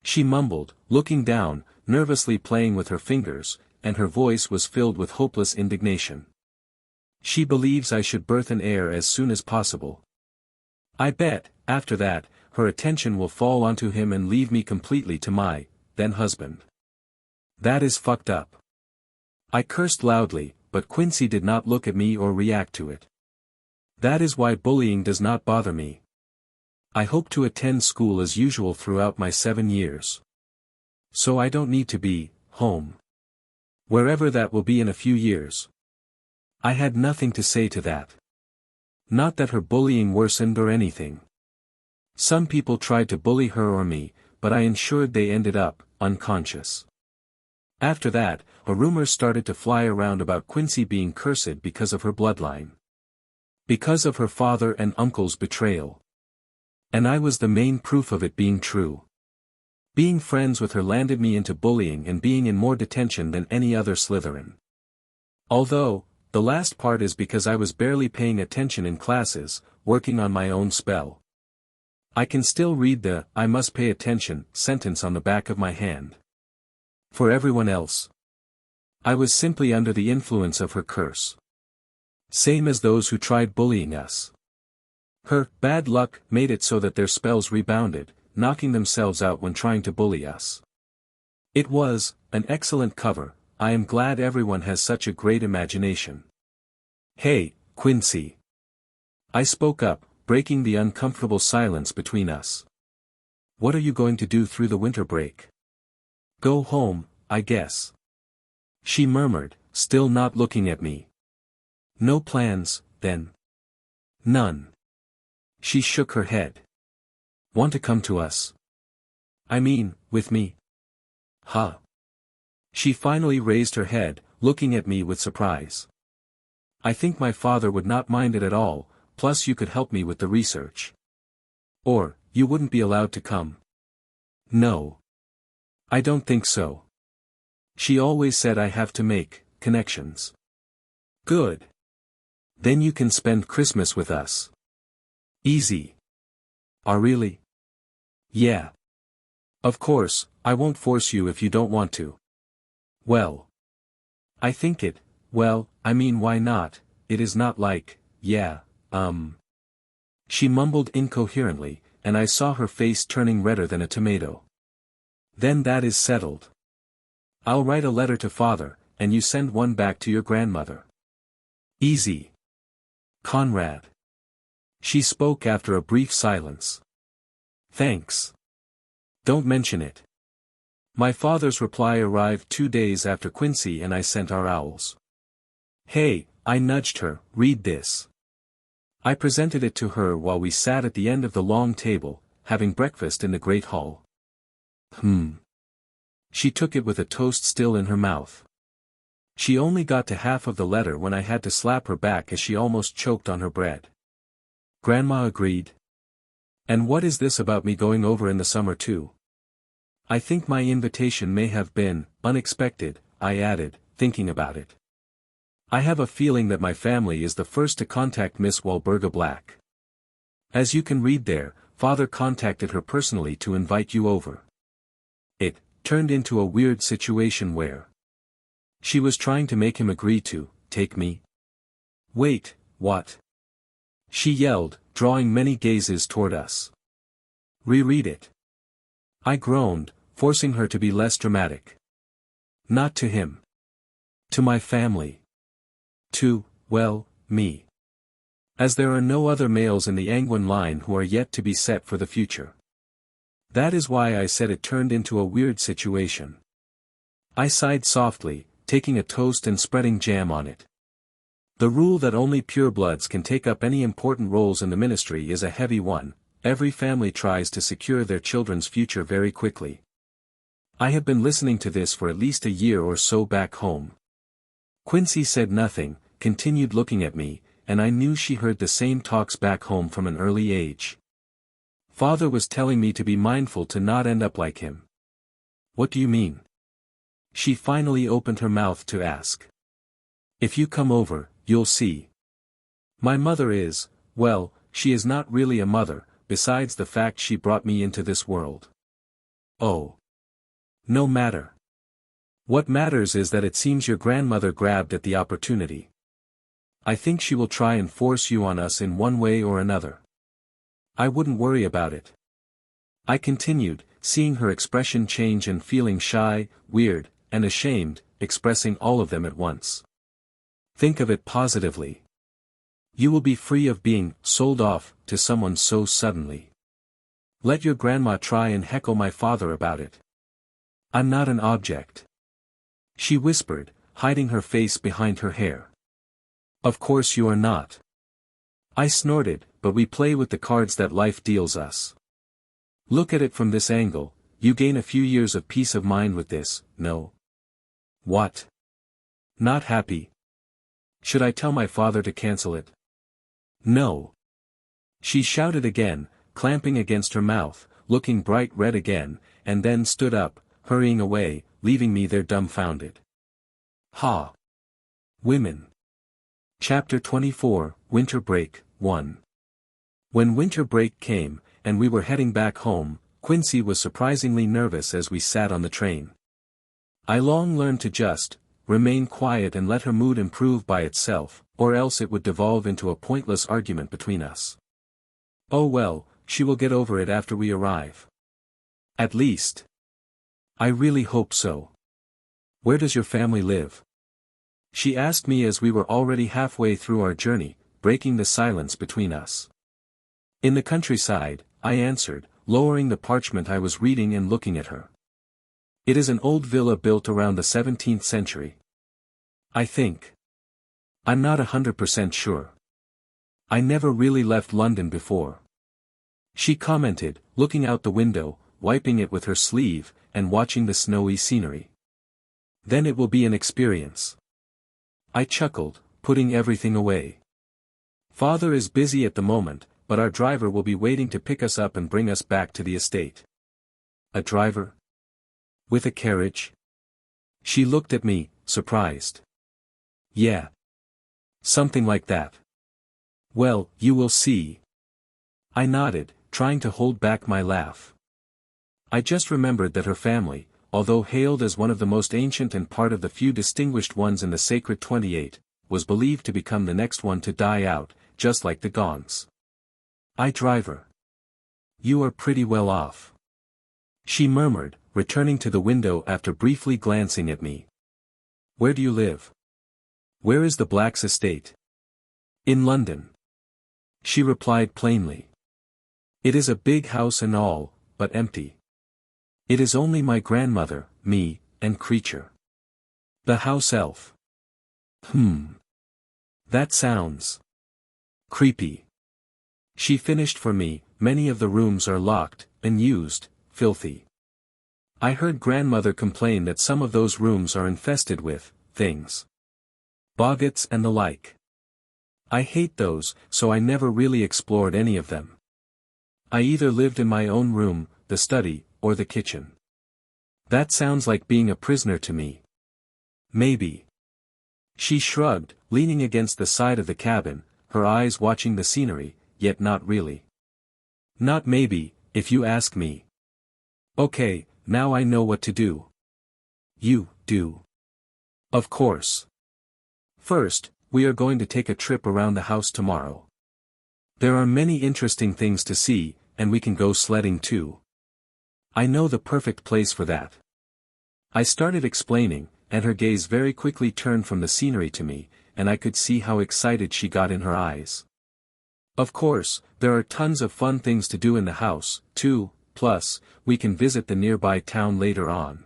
[SPEAKER 1] She mumbled, looking down, nervously playing with her fingers, and her voice was filled with hopeless indignation. She believes I should birth an heir as soon as possible. I bet, after that, her attention will fall onto him and leave me completely to my, then husband. That is fucked up. I cursed loudly, but Quincy did not look at me or react to it. That is why bullying does not bother me. I hope to attend school as usual throughout my 7 years. So I don't need to be home. Wherever that will be in a few years. I had nothing to say to that. Not that her bullying worsened or anything. Some people tried to bully her or me, but I ensured they ended up unconscious. After that, a rumor started to fly around about Quincy being cursed because of her bloodline. Because of her father and uncle's betrayal. And I was the main proof of it being true. Being friends with her landed me into bullying and being in more detention than any other Slytherin. Although, the last part is because I was barely paying attention in classes, working on my own spell. I can still read the "I must pay attention" sentence on the back of my hand. For everyone else, I was simply under the influence of her curse. Same as those who tried bullying us. Her bad luck made it so that their spells rebounded, knocking themselves out when trying to bully us. It was an excellent cover. I am glad everyone has such a great imagination. Hey, Quincy. I spoke up, breaking the uncomfortable silence between us. What are you going to do through the winter break? Go home, I guess. She murmured, still not looking at me. No plans, then? None. She shook her head. Want to come to us? I mean, with me? Huh? She finally raised her head, looking at me with surprise. I think my father would not mind it at all, plus you could help me with the research. Or, you wouldn't be allowed to come. No. I don't think so. She always said I have to make connections. Good. Then you can spend Christmas with us. Easy. Oh, really? Yeah. Of course, I won't force you if you don't want to. Well. I think it, well, I mean why not, it is not like, yeah, She mumbled incoherently, and I saw her face turning redder than a tomato. Then that is settled. I'll write a letter to father, and you send one back to your grandmother. Easy. Conrad. She spoke after a brief silence. Thanks. Don't mention it. My father's reply arrived 2 days after Quincy and I sent our owls. Hey, I nudged her, read this. I presented it to her while we sat at the end of the long table, having breakfast in the great hall. She took it with a toast still in her mouth. She only got to half of the letter when I had to slap her back as she almost choked on her bread. Grandma agreed. And what is this about me going over in the summer too? I think my invitation may have been unexpected, I added, thinking about it. I have a feeling that my family is the first to contact Miss Walburga Black. As you can read there, Father contacted her personally to invite you over. It turned into a weird situation where she was trying to make him agree to take me. Wait, what? She yelled, drawing many gazes toward us. Reread it. I groaned, forcing her to be less dramatic. Not to him. To my family. To, well, me. As there are no other males in the Anguine line who are yet to be set for the future. That is why I said it turned into a weird situation. I sighed softly, taking a toast and spreading jam on it. The rule that only purebloods can take up any important roles in the ministry is a heavy one. Every family tries to secure their children's future very quickly. I have been listening to this for at least a year or so back home. Quincy said nothing, continued looking at me, and I knew she heard the same talks back home from an early age. Father was telling me to be mindful to not end up like him. What do you mean? She finally opened her mouth to ask. If you come over, you'll see. My mother is, well, she is not really a mother, besides the fact she brought me into this world. Oh. No matter. What matters is that it seems your grandmother grabbed at the opportunity. I think she will try and force you on us in one way or another. I wouldn't worry about it. I continued, seeing her expression change and feeling shy, weird, and ashamed, expressing all of them at once. Think of it positively. You will be free of being sold off to someone so suddenly. Let your grandma try and heckle my father about it. I'm not an object. She whispered, hiding her face behind her hair. Of course you are not. I snorted, but we play with the cards that life deals us. Look at it from this angle, you gain a few years of peace of mind with this, no? What? Not happy? Should I tell my father to cancel it? No. She shouted again, clamping against her mouth, looking bright red again, and then stood up, hurrying away, leaving me there dumbfounded. Ha! Women. Chapter 24, Winter Break, 1. When winter break came, and we were heading back home, Quincy was surprisingly nervous as we sat on the train. I long learned to just remain quiet and let her mood improve by itself, or else it would devolve into a pointless argument between us. Oh well, she will get over it after we arrive. At least. I really hope so. Where does your family live? She asked me as we were already halfway through our journey, breaking the silence between us. In the countryside, I answered, lowering the parchment I was reading and looking at her. It is an old villa built around the 17th century. I think. I'm not 100% sure. I never really left London before. She commented, looking out the window, wiping it with her sleeve, and watching the snowy scenery. Then it will be an experience. I chuckled, putting everything away. Father is busy at the moment, but our driver will be waiting to pick us up and bring us back to the estate. A driver? With a carriage? She looked at me, surprised. Yeah. Something like that. Well, you will see. I nodded, trying to hold back my laugh. I just remembered that her family, although hailed as one of the most ancient and part of the few distinguished ones in the Sacred 28, was believed to become the next one to die out, just like the Gongs. Driver. You are pretty well off. She murmured, returning to the window after briefly glancing at me. Where do you live? Where is the Black's estate? In London. She replied plainly. It is a big house and all, but empty. It is only my grandmother, me, and Creature. The house elf. That sounds creepy. She finished for me. Many of the rooms are locked, unused, filthy. I heard grandmother complain that some of those rooms are infested with things. Boggots and the like. I hate those, so I never really explored any of them. I either lived in my own room, the study, or the kitchen. That sounds like being a prisoner to me. Maybe. She shrugged, leaning against the side of the cabin, her eyes watching the scenery, yet not really. Not maybe, if you ask me. Okay, now I know what to do. You do. Of course. First, we are going to take a trip around the house tomorrow. There are many interesting things to see, and we can go sledding too. I know the perfect place for that. I started explaining, and her gaze very quickly turned from the scenery to me, and I could see how excited she got in her eyes. Of course, there are tons of fun things to do in the house, too, plus, we can visit the nearby town later on.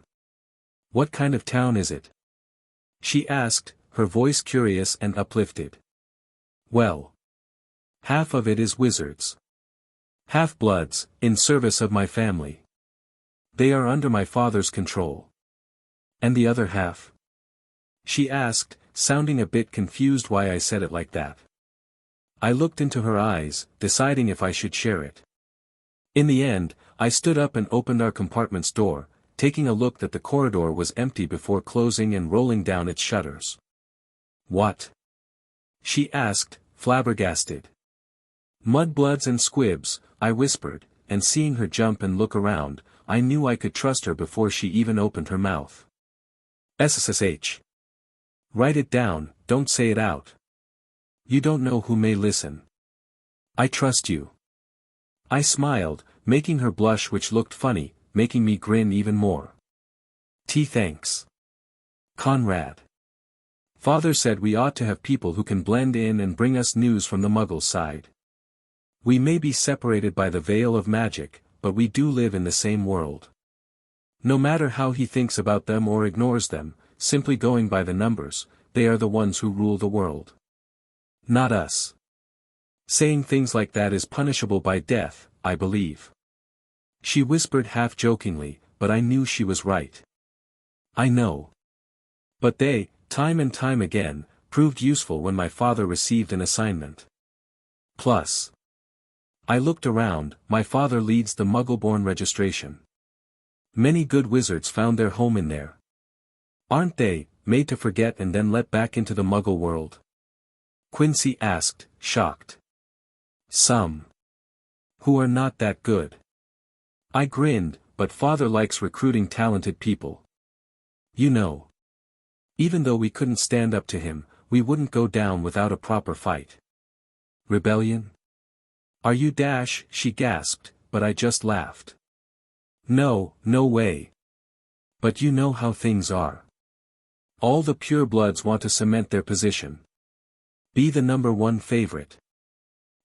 [SPEAKER 1] What kind of town is it? She asked, her voice curious and uplifted. Well. Half of it is wizards. Half-bloods, in service of my family. They are under my father's control. And the other half? She asked, sounding a bit confused why I said it like that. I looked into her eyes, deciding if I should share it. In the end, I stood up and opened our compartment's door, taking a look that the corridor was empty before closing and rolling down its shutters. What? She asked, flabbergasted. Mudbloods and squibs, I whispered, and seeing her jump and look around, I knew I could trust her before she even opened her mouth. SSH. Write it down, don't say it out. You don't know who may listen. I trust you. I smiled, making her blush, which looked funny, making me grin even more. Thanks. Conrad. Father said we ought to have people who can blend in and bring us news from the Muggle side. We may be separated by the veil of magic, but we do live in the same world. No matter how he thinks about them or ignores them, simply going by the numbers, they are the ones who rule the world. Not us. Saying things like that is punishable by death, I believe. She whispered half-jokingly, but I knew she was right. I know. But they, time and time again, proved useful when my father received an assignment. Plus. I looked around, my father leads the Muggleborn registration. Many good wizards found their home in there. Aren't they, made to forget and then let back into the Muggle world? Quincy asked, shocked. Some. Who are not that good. I grinned, but father likes recruiting talented people. You know. Even though we couldn't stand up to him, we wouldn't go down without a proper fight. Rebellion? Are you Dash? She gasped, but I just laughed. No, no way. But you know how things are. All the purebloods want to cement their position. Be the number one favorite.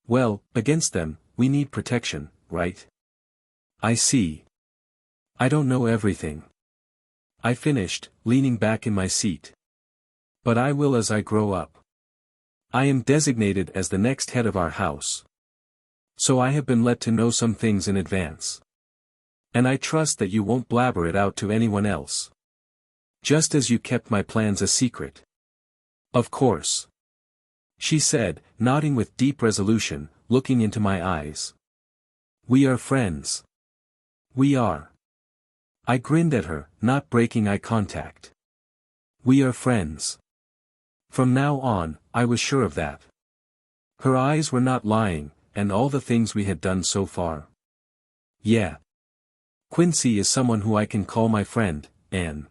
[SPEAKER 1] Well, against them, we need protection, right? I see. I don't know everything. I finished, leaning back in my seat. But I will as I grow up. I am designated as the next head of our house. So I have been let to know some things in advance. And I trust that you won't blabber it out to anyone else. Just as you kept my plans a secret. Of course. She said, nodding with deep resolution, looking into my eyes. We are friends. We are. I grinned at her, not breaking eye contact. We are friends. From now on, I was sure of that. Her eyes were not lying, and all the things we had done so far. Yeah. Quincy is someone who I can call my friend, Anne.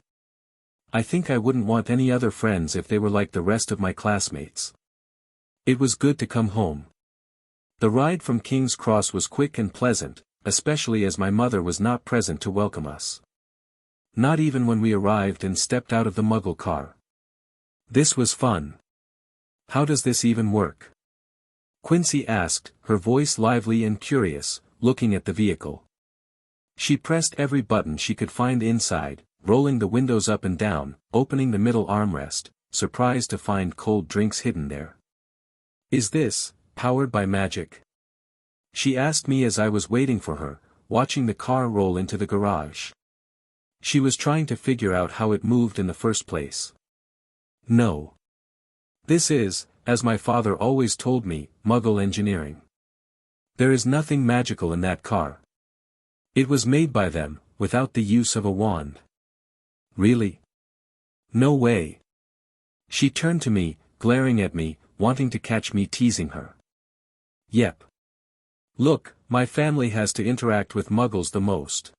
[SPEAKER 1] I think I wouldn't want any other friends if they were like the rest of my classmates. It was good to come home. The ride from King's Cross was quick and pleasant, especially as my mother was not present to welcome us. Not even when we arrived and stepped out of the Muggle car. This was fun. How does this even work? Quincy asked, her voice lively and curious, looking at the vehicle. She pressed every button she could find inside, rolling the windows up and down, opening the middle armrest, surprised to find cold drinks hidden there. Is this, powered by magic? She asked me as I was waiting for her, watching the car roll into the garage. She was trying to figure out how it moved in the first place. No. This is, as my father always told me, Muggle engineering. There is nothing magical in that car. It was made by them, without the use of a wand. Really? No way. She turned to me, glaring at me, wanting to catch me teasing her. Yep. Look, my family has to interact with Muggles the most.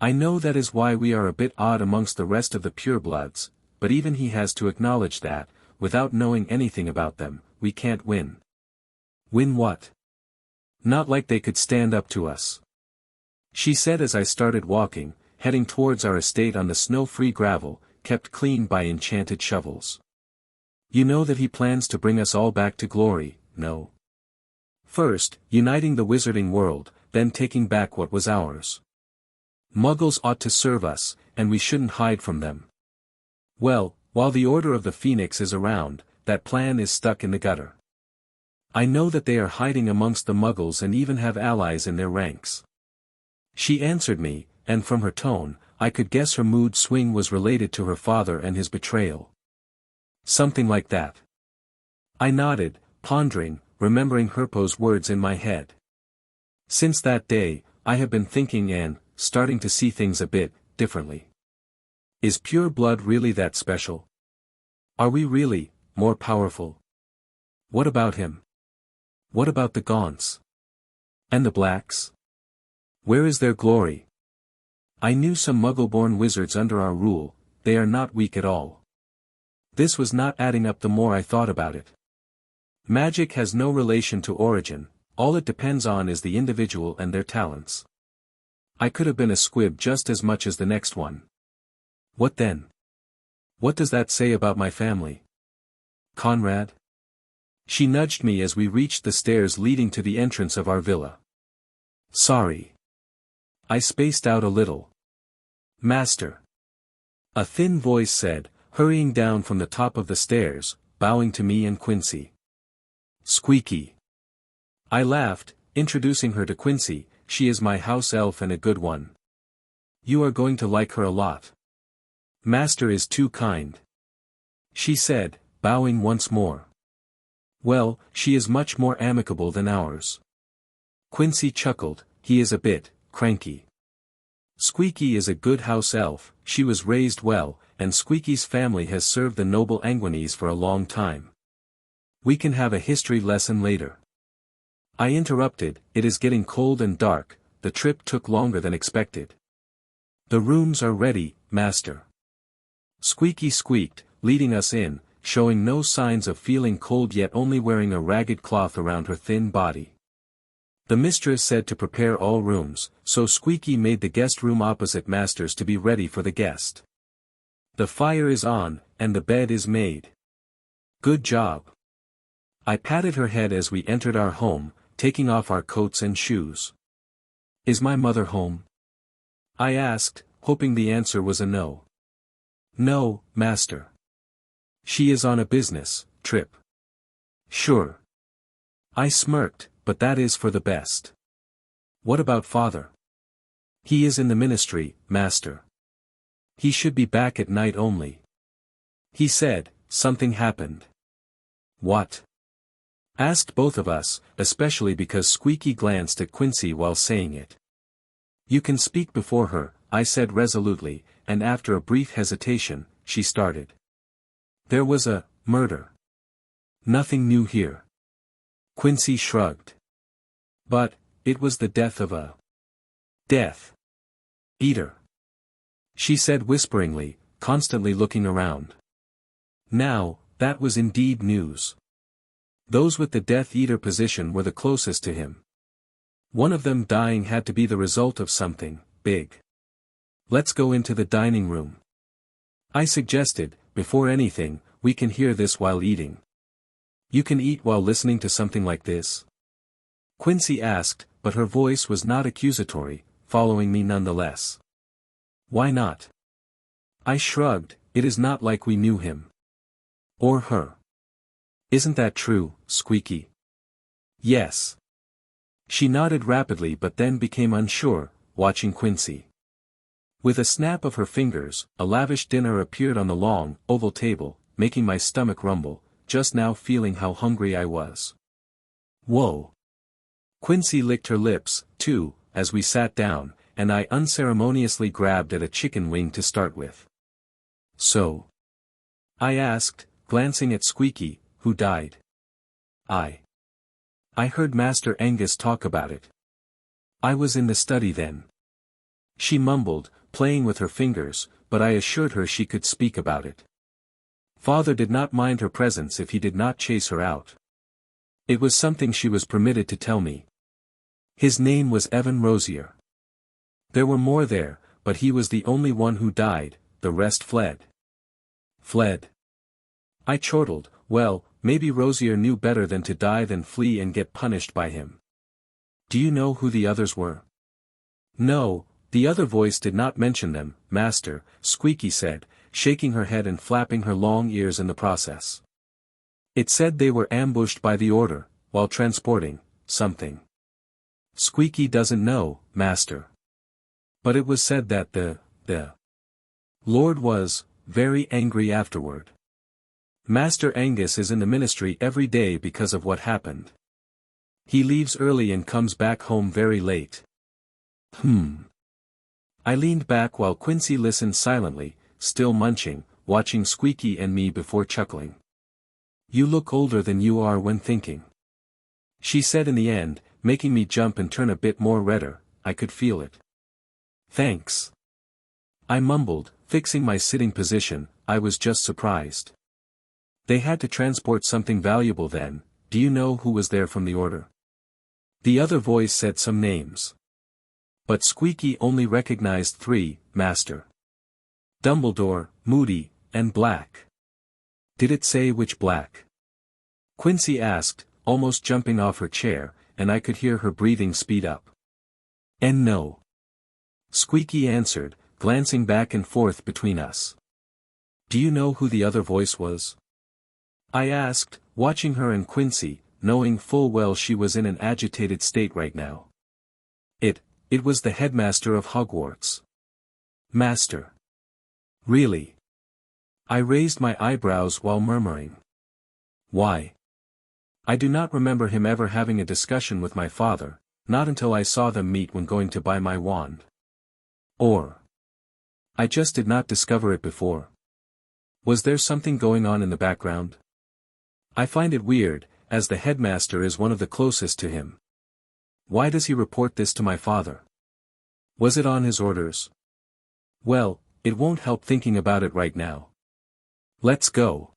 [SPEAKER 1] I know that is why we are a bit odd amongst the rest of the purebloods, but even he has to acknowledge that, without knowing anything about them, we can't win. Win what? Not like they could stand up to us. She said as I started walking, heading towards our estate on the snow-free gravel, kept clean by enchanted shovels. You know that he plans to bring us all back to glory, no? First, uniting the wizarding world, then taking back what was ours. Muggles ought to serve us, and we shouldn't hide from them. Well, while the Order of the Phoenix is around, that plan is stuck in the gutter. I know that they are hiding amongst the Muggles and even have allies in their ranks. She answered me, and from her tone, I could guess her mood swing was related to her father and his betrayal. Something like that. I nodded, pondering, remembering Herpo's words in my head. Since that day, I have been thinking and, starting to see things a bit, differently. Is pure blood really that special? Are we really, more powerful? What about him? What about the Gaunts? And the Blacks? Where is their glory? I knew some Muggle-born wizards under our rule, they are not weak at all. This was not adding up the more I thought about it. Magic has no relation to origin, all it depends on is the individual and their talents. I could have been a squib just as much as the next one. What then? What does that say about my family? Conrad? She nudged me as we reached the stairs leading to the entrance of our villa. Sorry. I spaced out a little. Master. A thin voice said, hurrying down from the top of the stairs, bowing to me and Quincy. Squeaky. I laughed, introducing her to Quincy. She is my house elf and a good one. You are going to like her a lot. Master is too kind. She said, bowing once more. Well, she is much more amicable than ours. Quincy chuckled, he is a bit cranky. Squeaky is a good house elf, she was raised well, and Squeaky's family has served the noble Anguines for a long time. We can have a history lesson later. I interrupted, it is getting cold and dark, the trip took longer than expected. The rooms are ready, master. Squeaky squeaked, leading us in, showing no signs of feeling cold yet only wearing a ragged cloth around her thin body. The mistress said to prepare all rooms, so Squeaky made the guest room opposite Master's to be ready for the guest. The fire is on, and the bed is made. Good job. I patted her head as we entered our home, taking off our coats and shoes. Is my mother home? I asked, hoping the answer was a no. No, Master. She is on a business trip. Sure. I smirked, but that is for the best. What about father? He is in the ministry, Master. He should be back at night only. He said, something happened. What? Asked both of us, especially because Squeaky glanced at Quincy while saying it. You can speak before her, I said resolutely, and after a brief hesitation, she started. There was a murder. Nothing new here. Quincy shrugged. But, it was the death of a Death Eater. She said whisperingly, constantly looking around. Now, that was indeed news. Those with the Death Eater position were the closest to him. One of them dying had to be the result of something big. Let's go into the dining room. I suggested, before anything, we can hear this while eating. You can eat while listening to something like this? Quincy asked, but her voice was not accusatory, following me nonetheless. Why not? I shrugged, it is not like we knew him. Or her. Isn't that true, Squeaky? Yes. She nodded rapidly but then became unsure, watching Quincy. With a snap of her fingers, a lavish dinner appeared on the long, oval table, making my stomach rumble, just now feeling how hungry I was. Whoa! Quincy licked her lips, too, as we sat down, and I unceremoniously grabbed at a chicken wing to start with. So? I asked, glancing at Squeaky, who died. I heard Master Angus talk about it. I was in the study then. She mumbled, playing with her fingers, but I assured her she could speak about it. Father did not mind her presence if he did not chase her out. It was something she was permitted to tell me. His name was Evan Rosier. There were more there, but he was the only one who died, the rest fled. Fled? I chortled, well, maybe Rosier knew better than to die than flee and get punished by him. Do you know who the others were? No, the other voice did not mention them, Master, Squeaky said, shaking her head and flapping her long ears in the process. It said they were ambushed by the Order, while transporting something. Squeaky doesn't know, Master. But it was said that the Lord was very angry afterward. Master Angus is in the ministry every day because of what happened. He leaves early and comes back home very late. I leaned back while Quincy listened silently, still munching, watching Squeaky and me before chuckling. You look older than you are when thinking. She said in the end, making me jump and turn a bit more redder. I could feel it. Thanks. I mumbled, fixing my sitting position. I was just surprised. They had to transport something valuable then. Do you know who was there from the Order? The other voice said some names. But Squeaky only recognized 3, Master. Dumbledore, Moody, and Black. Did it say which Black? Quincy asked, almost jumping off her chair, and I could hear her breathing speed up. And no. Squeaky answered, glancing back and forth between us. Do you know who the other voice was? I asked, watching her and Quincy, knowing full well she was in an agitated state right now. It was the headmaster of Hogwarts. Master. Really? I raised my eyebrows while murmuring. Why? I do not remember him ever having a discussion with my father, not until I saw them meet when going to buy my wand. Or. I just did not discover it before. Was there something going on in the background? I find it weird, as the headmaster is one of the closest to him. Why does he report this to my father? Was it on his orders? Well, it won't help thinking about it right now. Let's go.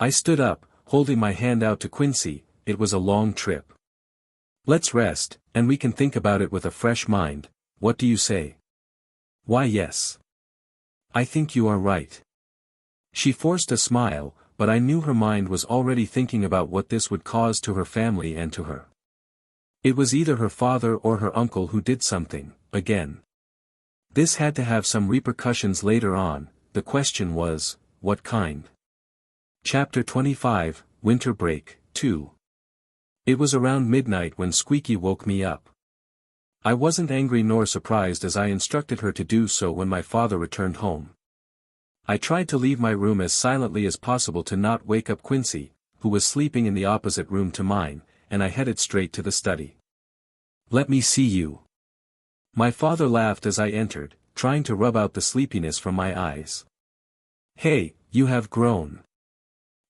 [SPEAKER 1] I stood up, holding my hand out to Quincy. It was a long trip. Let's rest, and we can think about it with a fresh mind. What do you say? Why yes. I think you are right. She forced a smile, but I knew her mind was already thinking about what this would cause to her family and to her. It was either her father or her uncle who did something, again. This had to have some repercussions later on. The question was, what kind? Chapter 25, Winter Break, 2. It was around midnight when Squeaky woke me up. I wasn't angry nor surprised as I instructed her to do so when my father returned home. I tried to leave my room as silently as possible to not wake up Quincy, who was sleeping in the opposite room to mine, and I headed straight to the study. Let me see you. My father laughed as I entered, trying to rub out the sleepiness from my eyes. Hey, you have grown.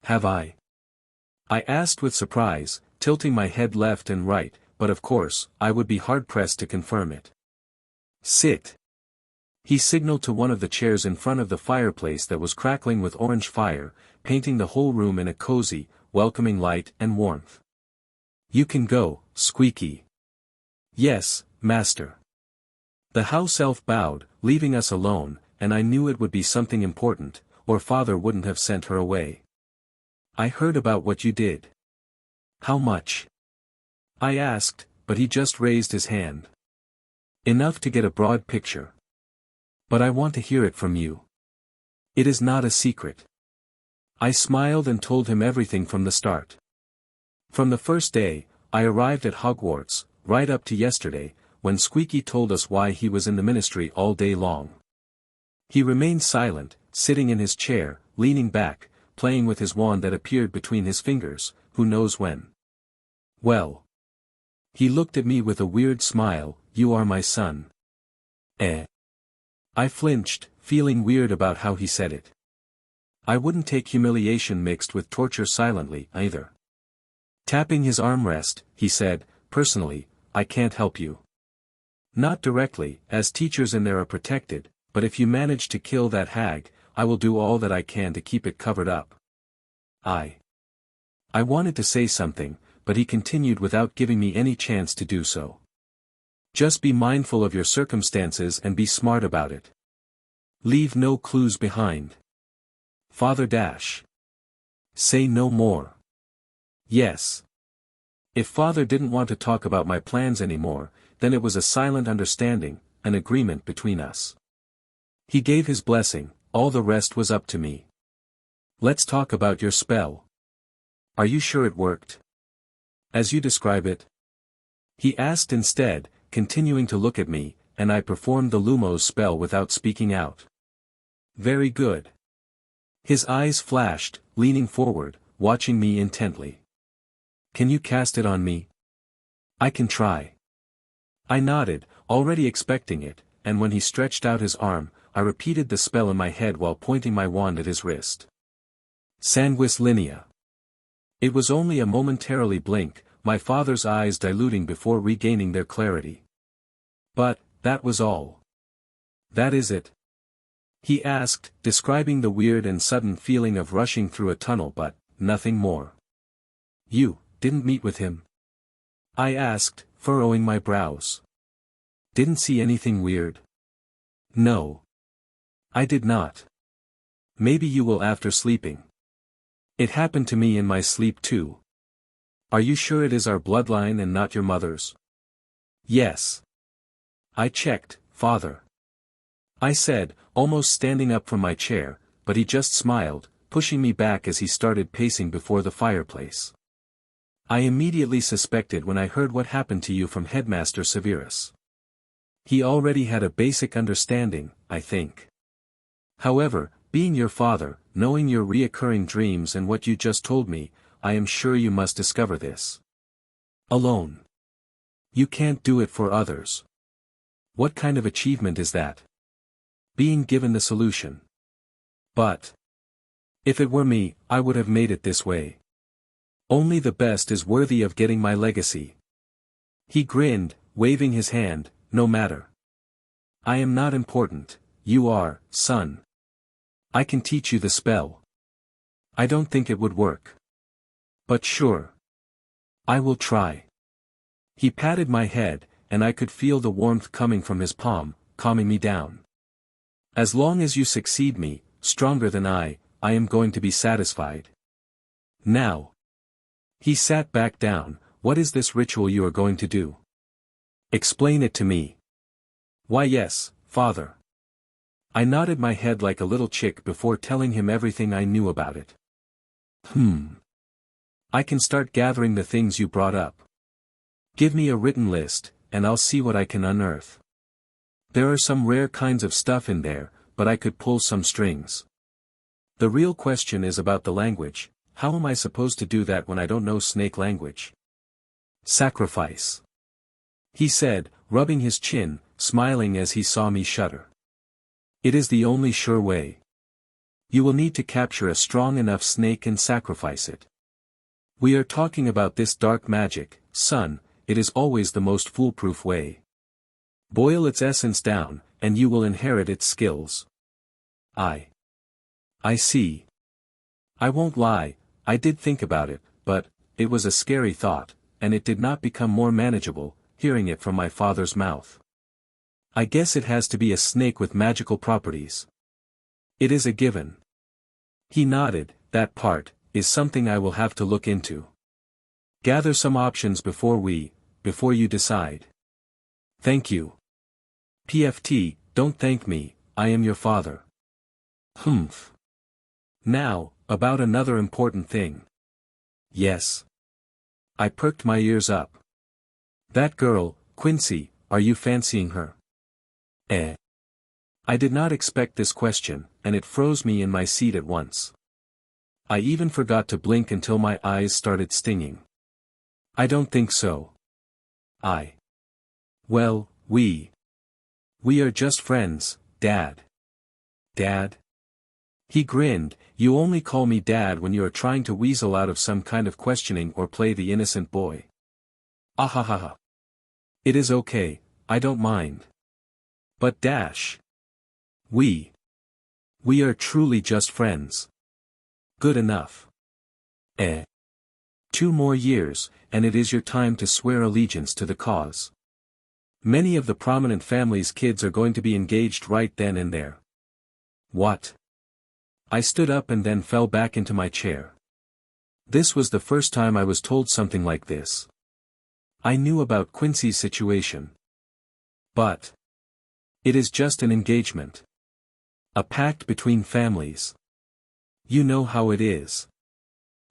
[SPEAKER 1] Have I? I asked with surprise, tilting my head left and right, but of course, I would be hard-pressed to confirm it. Sit. He signaled to one of the chairs in front of the fireplace that was crackling with orange fire, painting the whole room in a cozy, welcoming light and warmth. You can go, Squeaky. Yes, Master. The house elf bowed, leaving us alone, and I knew it would be something important, or father wouldn't have sent her away. I heard about what you did. How much? I asked, but he just raised his hand. Enough to get a broad picture. But I want to hear it from you. It is not a secret. I smiled and told him everything from the start. From the first day, I arrived at Hogwarts, right up to yesterday, when Squeaky told us why he was in the ministry all day long. He remained silent, sitting in his chair, leaning back, playing with his wand that appeared between his fingers, who knows when. Well. He looked at me with a weird smile. You are my son. Eh. I flinched, feeling weird about how he said it. I wouldn't take humiliation mixed with torture silently, either. Tapping his armrest, he said, personally, I can't help you. Not directly, as teachers in there are protected, but if you manage to kill that hag, I will do all that I can to keep it covered up. I wanted to say something, but he continued without giving me any chance to do so. Just be mindful of your circumstances and be smart about it. Leave no clues behind. Father Dash. Say no more. Yes. If Father didn't want to talk about my plans anymore, then it was a silent understanding, an agreement between us. He gave his blessing, all the rest was up to me. Let's talk about your spell. Are you sure it worked? As you describe it? He asked instead, continuing to look at me, and I performed the Lumos spell without speaking out. Very good. His eyes flashed, leaning forward, watching me intently. Can you cast it on me? I can try. I nodded, already expecting it, and when he stretched out his arm, I repeated the spell in my head while pointing my wand at his wrist. Sanguis Linea. It was only a momentarily blink, my father's eyes diluting before regaining their clarity. But, that was all. That is it? He asked, describing the weird and sudden feeling of rushing through a tunnel but, nothing more. You didn't meet with him? I asked, furrowing my brows. Didn't see anything weird? No. I did not. Maybe you will after sleeping. It happened to me in my sleep too. Are you sure it is our bloodline and not your mother's? Yes. I checked, Father. I said, almost standing up from my chair, but he just smiled, pushing me back as he started pacing before the fireplace. I immediately suspected when I heard what happened to you from Headmaster Severus. He already had a basic understanding, I think. However, being your father, knowing your reoccurring dreams and what you just told me, I am sure you must discover this. Alone. You can't do it for others. What kind of achievement is that? Being given the solution. But. If it were me, I would have made it this way. Only the best is worthy of getting my legacy. He grinned, waving his hand, no matter. I am not important, you are, son. I can teach you the spell. I don't think it would work. But sure. I will try. He patted my head, and I could feel the warmth coming from his palm, calming me down. As long as you succeed me, stronger than I am going to be satisfied. Now. He sat back down. What is this ritual you are going to do? Explain it to me. Why yes, Father. I nodded my head like a little chick before telling him everything I knew about it. I can start gathering the things you brought up. Give me a written list, and I'll see what I can unearth. There are some rare kinds of stuff in there, but I could pull some strings. The real question is about the language. How am I supposed to do that when I don't know snake language? Sacrifice. He said, rubbing his chin, smiling as he saw me shudder. It is the only sure way. You will need to capture a strong enough snake and sacrifice it. We are talking about this dark magic, son, it is always the most foolproof way. Boil its essence down, and you will inherit its skills. I see. I won't lie, I did think about it, but, it was a scary thought, and it did not become more manageable, hearing it from my father's mouth. I guess it has to be a snake with magical properties. It is a given. He nodded, that part, is something I will have to look into. Gather some options before you decide. Thank you. PFT, don't thank me, I am your father. Humph. Now, about another important thing. Yes. I perked my ears up. That girl, Quincy, are you fancying her? Eh? I did not expect this question, and it froze me in my seat at once. I even forgot to blink until my eyes started stinging. I don't think so. Well, we are just friends, Dad. Dad? He grinned. You only call me Dad when you are trying to weasel out of some kind of questioning or play the innocent boy. Ahahaha. It is okay, I don't mind. But we are truly just friends. Good enough. 2 more years, and it is your time to swear allegiance to the cause. Many of the prominent families' kids are going to be engaged right then and there. What? I stood up and then fell back into my chair. This was the first time I was told something like this. I knew about Quincy's situation. But it is just an engagement. A pact between families. You know how it is.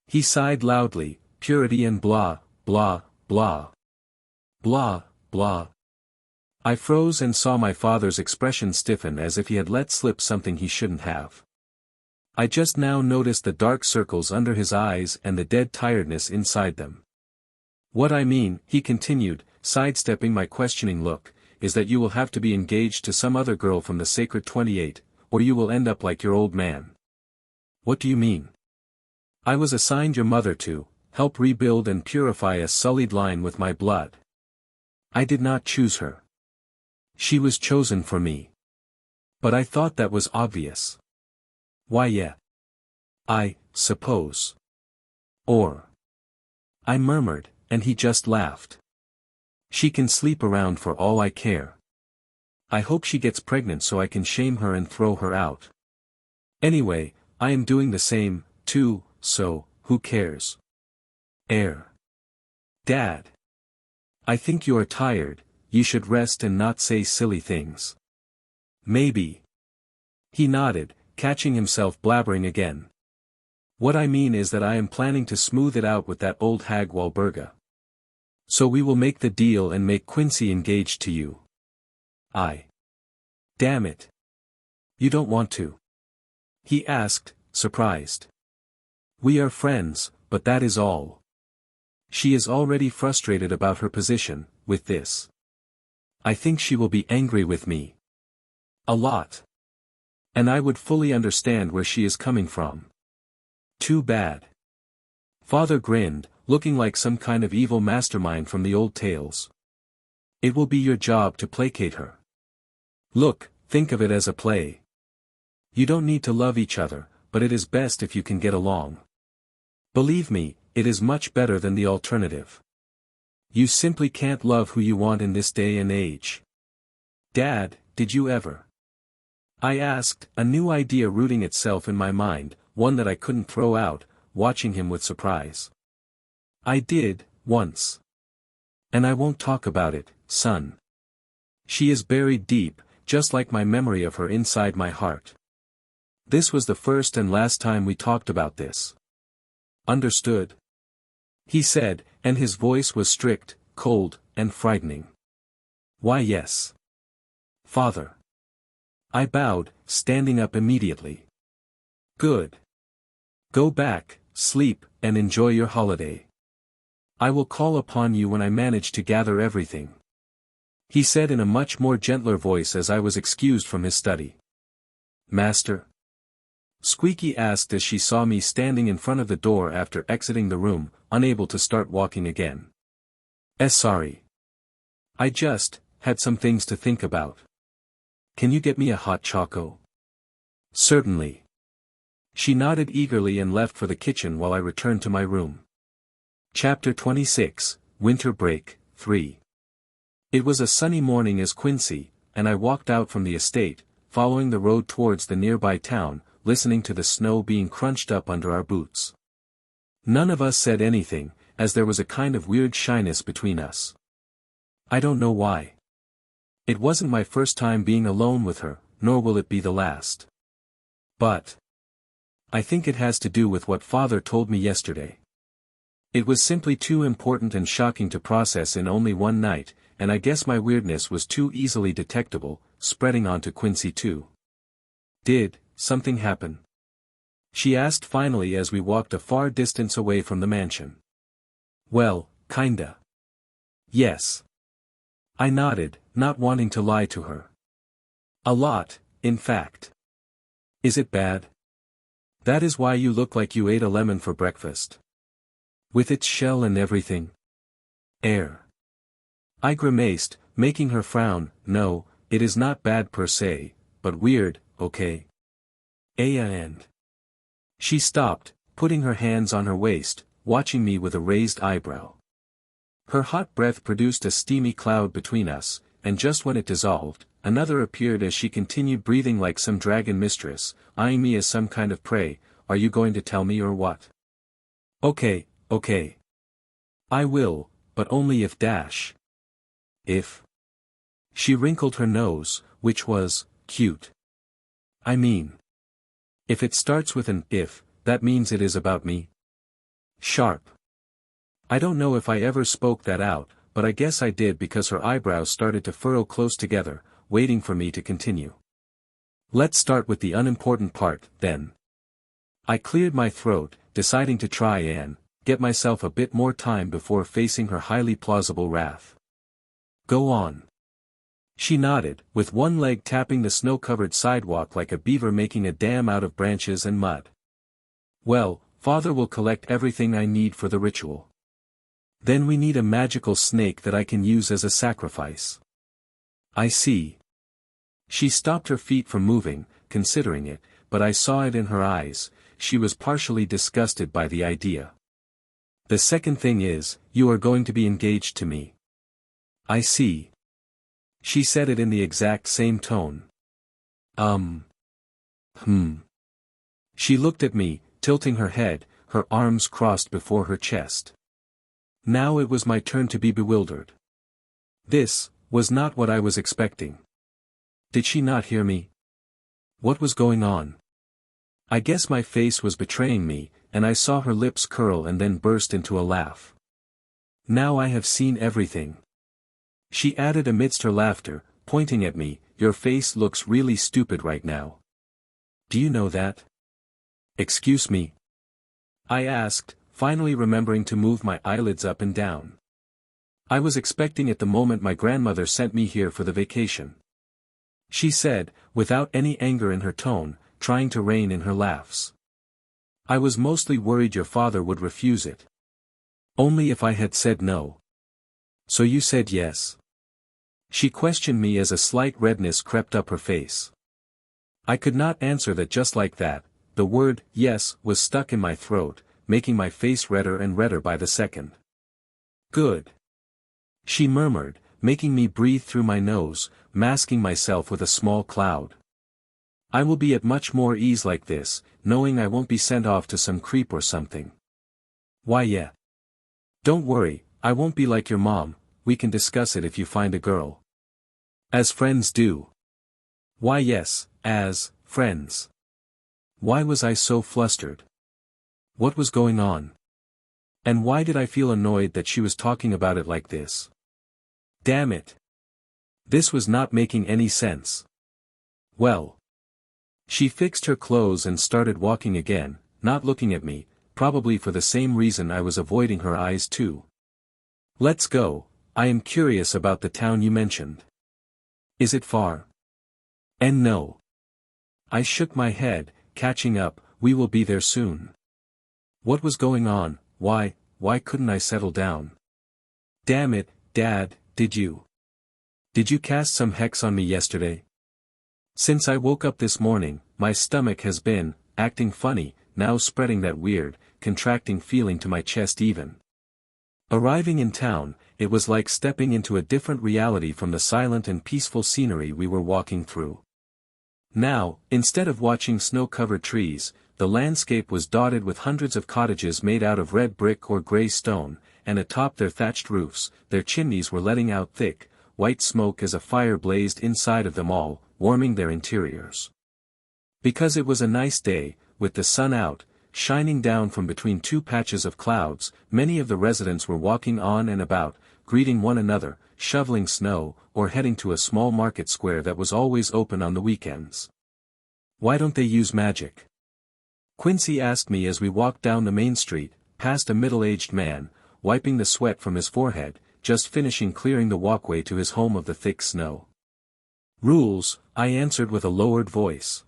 [SPEAKER 1] He sighed loudly, purity and blah, blah, blah. Blah, blah. I froze and saw my father's expression stiffen as if he had let slip something he shouldn't have. I just now noticed the dark circles under his eyes and the dead tiredness inside them. What I mean, he continued, sidestepping my questioning look, is that you will have to be engaged to some other girl from the Sacred 28, or you will end up like your old man. What do you mean? I was assigned your mother to help rebuild and purify a sullied line with my blood. I did not choose her. She was chosen for me. But I thought that was obvious. Why yeah. I suppose. Or. I murmured, and he just laughed. She can sleep around for all I care. I hope she gets pregnant so I can shame her and throw her out. Anyway, I am doing the same, too, so, who cares? Dad. I think you are tired, you should rest and not say silly things. Maybe. He nodded, catching himself blabbering again. What I mean is that I am planning to smooth it out with that old hag Walburga. So we will make the deal and make Quincy engaged to you. Damn it. You don't want to? He asked, surprised. We are friends, but that is all. She is already frustrated about her position, with this. I think she will be angry with me. A lot. And I would fully understand where she is coming from. Too bad. Father grinned, looking like some kind of evil mastermind from the old tales. It will be your job to placate her. Look, think of it as a play. You don't need to love each other, but it is best if you can get along. Believe me, it is much better than the alternative. You simply can't love who you want in this day and age. Dad, did you ever? I asked, a new idea rooting itself in my mind, one that I couldn't throw out, watching him with surprise. I did, once. And I won't talk about it, son. She is buried deep, just like my memory of her inside my heart. This was the first and last time we talked about this. Understood? He said, and his voice was strict, cold, and frightening. Why yes. Father. I bowed, standing up immediately. Good. Go back, sleep, and enjoy your holiday. I will call upon you when I manage to gather everything. He said in a much more gentler voice as I was excused from his study. Master? Squeaky asked as she saw me standing in front of the door after exiting the room, unable to start walking again. Sorry. I just had some things to think about. Can you get me a hot choco? Certainly. She nodded eagerly and left for the kitchen while I returned to my room. Chapter 26, Winter Break, 3. It was a sunny morning as Quincy, and I walked out from the estate, following the road towards the nearby town, listening to the snow being crunched up under our boots. None of us said anything, as there was a kind of weird shyness between us. I don't know why. It wasn't my first time being alone with her, nor will it be the last. But I think it has to do with what Father told me yesterday. It was simply too important and shocking to process in only one night, and I guess my weirdness was too easily detectable, spreading onto Quincy too. Did something happen? She asked finally as we walked a far distance away from the mansion. Well, kinda. Yes. I nodded, not wanting to lie to her. A lot, in fact. Is it bad? That is why you look like you ate a lemon for breakfast. With its shell and everything. Air. I grimaced, making her frown. No, it is not bad per se, but weird, okay? And. She stopped, putting her hands on her waist, watching me with a raised eyebrow. Her hot breath produced a steamy cloud between us, and just when it dissolved, another appeared as she continued breathing like some dragon mistress, eyeing me as some kind of prey. Are you going to tell me or what? Okay. I will, but only if If. She wrinkled her nose, which was cute. I mean. If it starts with an if, that means it is about me. Sharp. I don't know if I ever spoke that out, but I guess I did because her eyebrows started to furrow close together, waiting for me to continue. Let's start with the unimportant part, then. I cleared my throat, deciding to try and get myself a bit more time before facing her highly plausible wrath. Go on. She nodded, with one leg tapping the snow-covered sidewalk like a beaver making a dam out of branches and mud. Well, Father will collect everything I need for the ritual. Then we need a magical snake that I can use as a sacrifice. I see. She stopped her feet from moving, considering it, but I saw it in her eyes. She was partially disgusted by the idea. The second thing is, you are going to be engaged to me. I see. She said it in the exact same tone. She looked at me, tilting her head, her arms crossed before her chest. Now it was my turn to be bewildered. This was not what I was expecting. Did she not hear me? What was going on? I guess my face was betraying me, and I saw her lips curl and then burst into a laugh. Now I have seen everything. She added amidst her laughter, pointing at me, your face looks really stupid right now. Do you know that? Excuse me? I asked, finally remembering to move my eyelids up and down. I was expecting it the moment my grandmother sent me here for the vacation. She said, without any anger in her tone, trying to rein in her laughs. I was mostly worried your father would refuse it. Only if I had said no. So you said yes? She questioned me as a slight redness crept up her face. I could not answer that just like that. The word, yes, was stuck in my throat, making my face redder and redder by the second. Good. She murmured, making me breathe through my nose, masking myself with a small cloud. I will be at much more ease like this, knowing I won't be sent off to some creep or something. Why yeah. Don't worry, I won't be like your mom, we can discuss it if you find a girl. As friends do. Why yes, as friends. Why was I so flustered? What was going on? And why did I feel annoyed that she was talking about it like this? Damn it. This was not making any sense. Well. She fixed her clothes and started walking again, not looking at me, probably for the same reason I was avoiding her eyes too. Let's go, I am curious about the town you mentioned. Is it far? And no. I shook my head, catching up, we will be there soon. What was going on? Why couldn't I settle down? Damn it, Dad, did you cast some hex on me yesterday? Since I woke up this morning, my stomach has been, acting funny, now spreading that weird, contracting feeling to my chest even. Arriving in town, it was like stepping into a different reality from the silent and peaceful scenery we were walking through. Now, instead of watching snow-covered trees, the landscape was dotted with hundreds of cottages made out of red brick or gray stone, and atop their thatched roofs, their chimneys were letting out thick, white smoke as a fire blazed inside of them all, warming their interiors. Because it was a nice day, with the sun out, shining down from between two patches of clouds. Many of the residents were walking on and about, greeting one another, shoveling snow, or heading to a small market square that was always open on the weekends. "Why don't they use magic?" Quincy asked me as we walked down the main street, past a middle-aged man, wiping the sweat from his forehead, just finishing clearing the walkway to his home of the thick snow. "Rules," I answered with a lowered voice.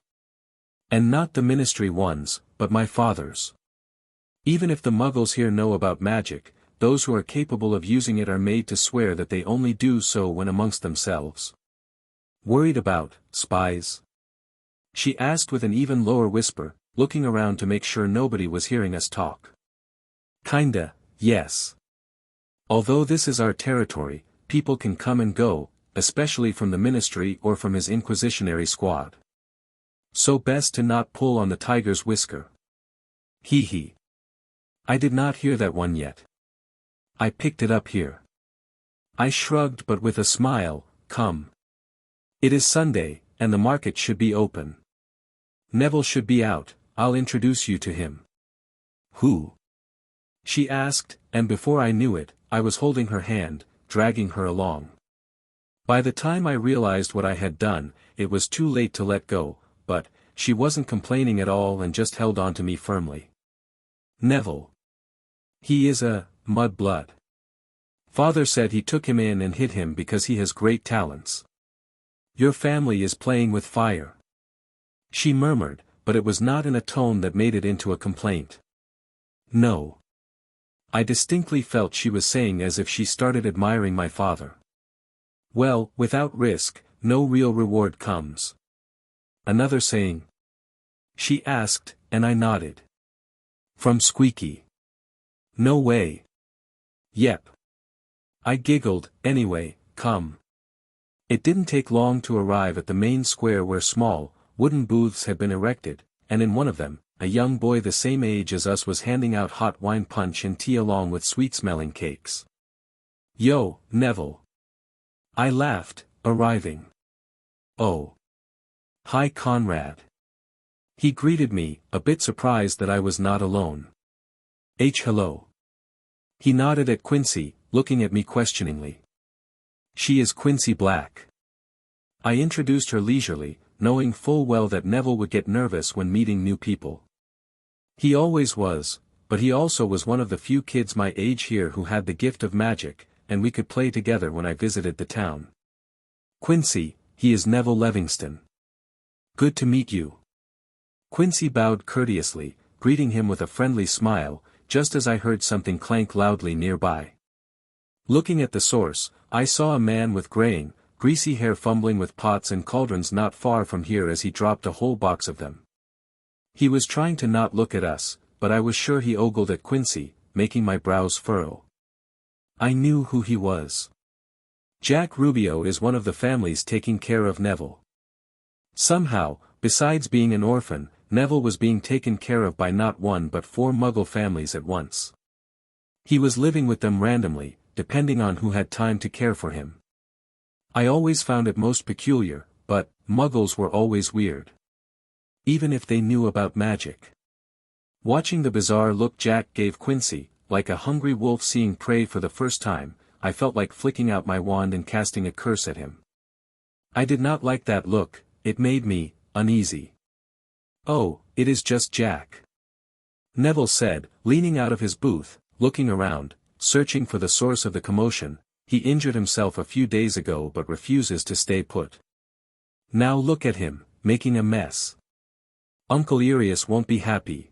[SPEAKER 1] "And not the ministry ones, but my father's. Even if the muggles here know about magic, those who are capable of using it are made to swear that they only do so when amongst themselves." "Worried about spies?" she asked with an even lower whisper, looking around to make sure nobody was hearing us talk. "Kinda, yes. Although this is our territory, people can come and go, especially from the ministry or from his inquisitionary squad. So best to not pull on the tiger's whisker." Hee hee. I did not hear that one yet. I picked it up here. I shrugged but with a smile. "Come. It is Sunday, and the market should be open. Neville should be out, I'll introduce you to him." "Who?" she asked, and before I knew it, I was holding her hand, dragging her along. By the time I realized what I had done, it was too late to let go, but she wasn't complaining at all and just held on to me firmly. "Neville. He is a mudblood. Father said he took him in and hid him because he has great talents. Your family is playing with fire," she murmured, but it was not in a tone that made it into a complaint. "No." I distinctly felt she was saying as if she started admiring my father. "Well, without risk, no real reward comes." "Another saying?" she asked, and I nodded. "From Squeaky." "No way." "Yep." I giggled. "Anyway, come." It didn't take long to arrive at the main square where small, wooden booths had been erected, and in one of them, a young boy the same age as us was handing out hot wine punch and tea along with sweet-smelling cakes. "Yo, Neville." I laughed, arriving. "Oh. Hi Conrad." He greeted me, a bit surprised that I was not alone. Hello." He nodded at Quincy, looking at me questioningly. "She is Quincy Black." I introduced her leisurely, knowing full well that Neville would get nervous when meeting new people. He always was, but he also was one of the few kids my age here who had the gift of magic, and we could play together when I visited the town. "Quincy, he is Neville Levingston. Good to meet you." Quincy bowed courteously, greeting him with a friendly smile, just as I heard something clank loudly nearby. Looking at the source, I saw a man with graying, greasy hair fumbling with pots and cauldrons not far from here as he dropped a whole box of them. He was trying to not look at us, but I was sure he ogled at Quincy, making my brows furrow. I knew who he was. Jack Rubio is one of the families taking care of Neville. Somehow, besides being an orphan, Neville was being taken care of by not one but 4 Muggle families at once. He was living with them randomly, depending on who had time to care for him. I always found it most peculiar, but Muggles were always weird. Even if they knew about magic. Watching the bizarre look Jack gave Quincy, like a hungry wolf seeing prey for the first time, I felt like flicking out my wand and casting a curse at him. I did not like that look, it made me uneasy. "Oh, it is just Jack," Neville said, leaning out of his booth, looking around, searching for the source of the commotion. "He injured himself a few days ago but refuses to stay put. Now look at him, making a mess. Uncle Erius won't be happy."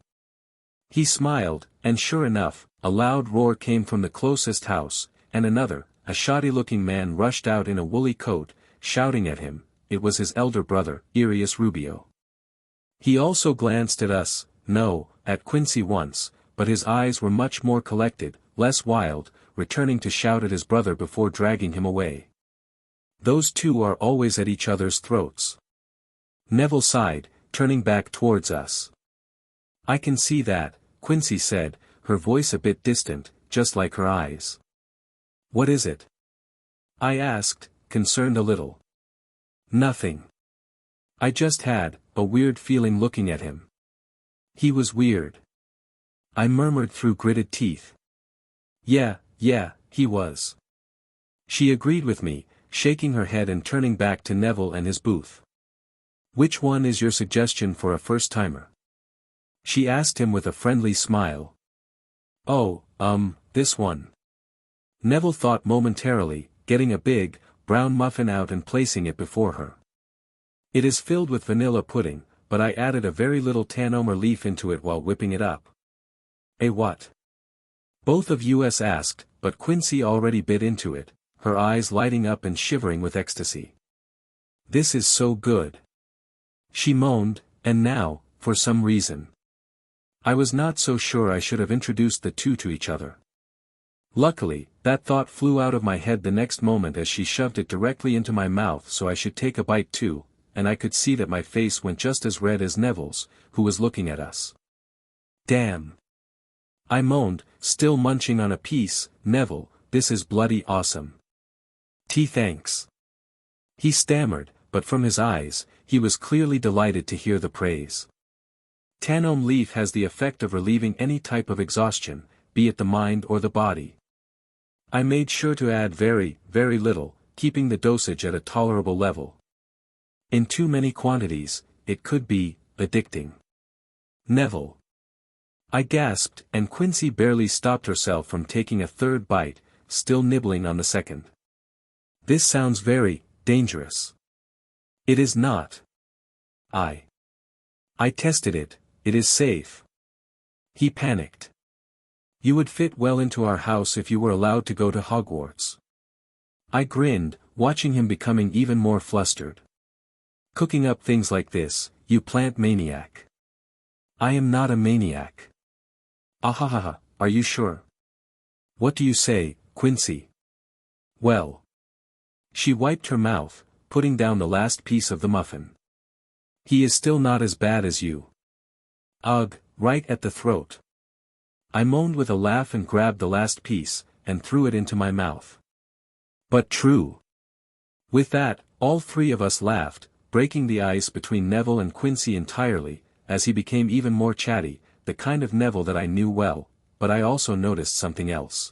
[SPEAKER 1] He smiled, and sure enough, a loud roar came from the closest house, and another, a shoddy-looking man rushed out in a woolly coat, shouting at him. It was his elder brother, Erius Rubio. He also glanced at us, no, at Quincy once, but his eyes were much more collected, less wild, returning to shout at his brother before dragging him away. Those two are always at each other's throats. Neville sighed, turning back towards us. "I can see that," Quincy said, her voice a bit distant, just like her eyes. "What is it?" I asked, concerned a little. "Nothing. I just had a weird feeling looking at him. He was weird. I murmured through gritted teeth. Yeah, he was. She agreed with me, shaking her head and turning back to Neville and his booth. Which one is your suggestion for a first-timer? She asked him with a friendly smile. Oh, this one. Neville thought momentarily, getting a big, brown muffin out and placing it before her. It is filled with vanilla pudding, but I added a very little tannomer leaf into it while whipping it up. A what? Both of us asked, but Quincy already bit into it, her eyes lighting up and shivering with ecstasy. This is so good. She moaned, and now, for some reason. I was not so sure I should have introduced the two to each other. Luckily, that thought flew out of my head the next moment as she shoved it directly into my mouth so I should take a bite too, and I could see that my face went just as red as Neville's, who was looking at us. Damn. I moaned, still munching on a piece. Neville, this is bloody awesome. Thanks. He stammered, but from his eyes, he was clearly delighted to hear the praise. Tannomer leaf has the effect of relieving any type of exhaustion, be it the mind or the body. I made sure to add very, very little, keeping the dosage at a tolerable level. In too many quantities, it could be addicting. Neville. I gasped, and Quincy barely stopped herself from taking a third bite, still nibbling on the second. This sounds very dangerous. It is not. I tested it, it is safe. He panicked. You would fit well into our house if you were allowed to go to Hogwarts. I grinned, watching him becoming even more flustered. Cooking up things like this, you plant maniac. I am not a maniac. Ahahaha, are you sure? What do you say, Quincy? Well. She wiped her mouth, putting down the last piece of the muffin. He is still not as bad as you. Ugh, right at the throat. I moaned with a laugh and grabbed the last piece, and threw it into my mouth. But true. With that, all three of us laughed, breaking the ice between Neville and Quincy entirely, as he became even more chatty, the kind of Neville that I knew well, but I also noticed something else.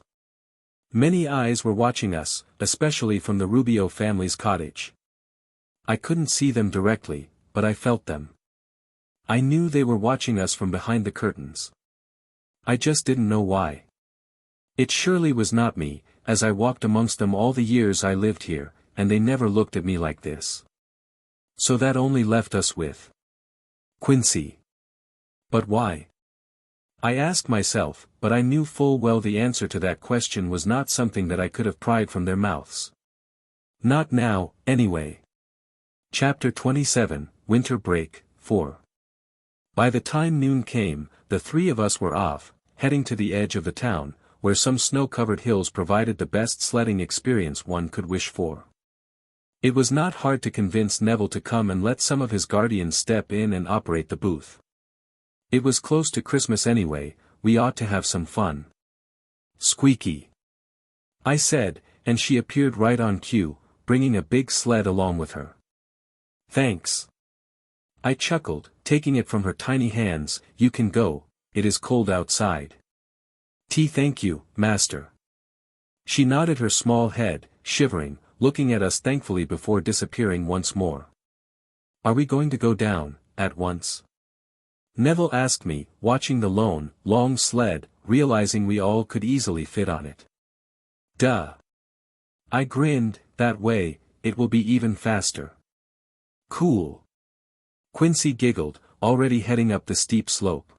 [SPEAKER 1] Many eyes were watching us, especially from the Rubio family's cottage. I couldn't see them directly, but I felt them. I knew they were watching us from behind the curtains. I just didn't know why. It surely was not me, as I walked amongst them all the years I lived here, and they never looked at me like this. So that only left us with Quincy. But why? I asked myself, but I knew full well the answer to that question was not something that I could have pried from their mouths. Not now, anyway. Chapter 27, Winter Break, 4. By the time noon came, the three of us were off, heading to the edge of the town, where some snow-covered hills provided the best sledding experience one could wish for. It was not hard to convince Neville to come and let some of his guardians step in and operate the booth. It was close to Christmas anyway, we ought to have some fun. Squeaky. I said, and she appeared right on cue, bringing a big sled along with her. Thanks. I chuckled, taking it from her tiny hands. You can go, it is cold outside. Thank you, master. She nodded her small head, shivering, looking at us thankfully before disappearing once more. Are we going to go down, at once? Neville asked me, watching the long sled, realizing we all could easily fit on it. Duh. I grinned, that way, it will be even faster. Cool. Quincy giggled, already heading up the steep slope.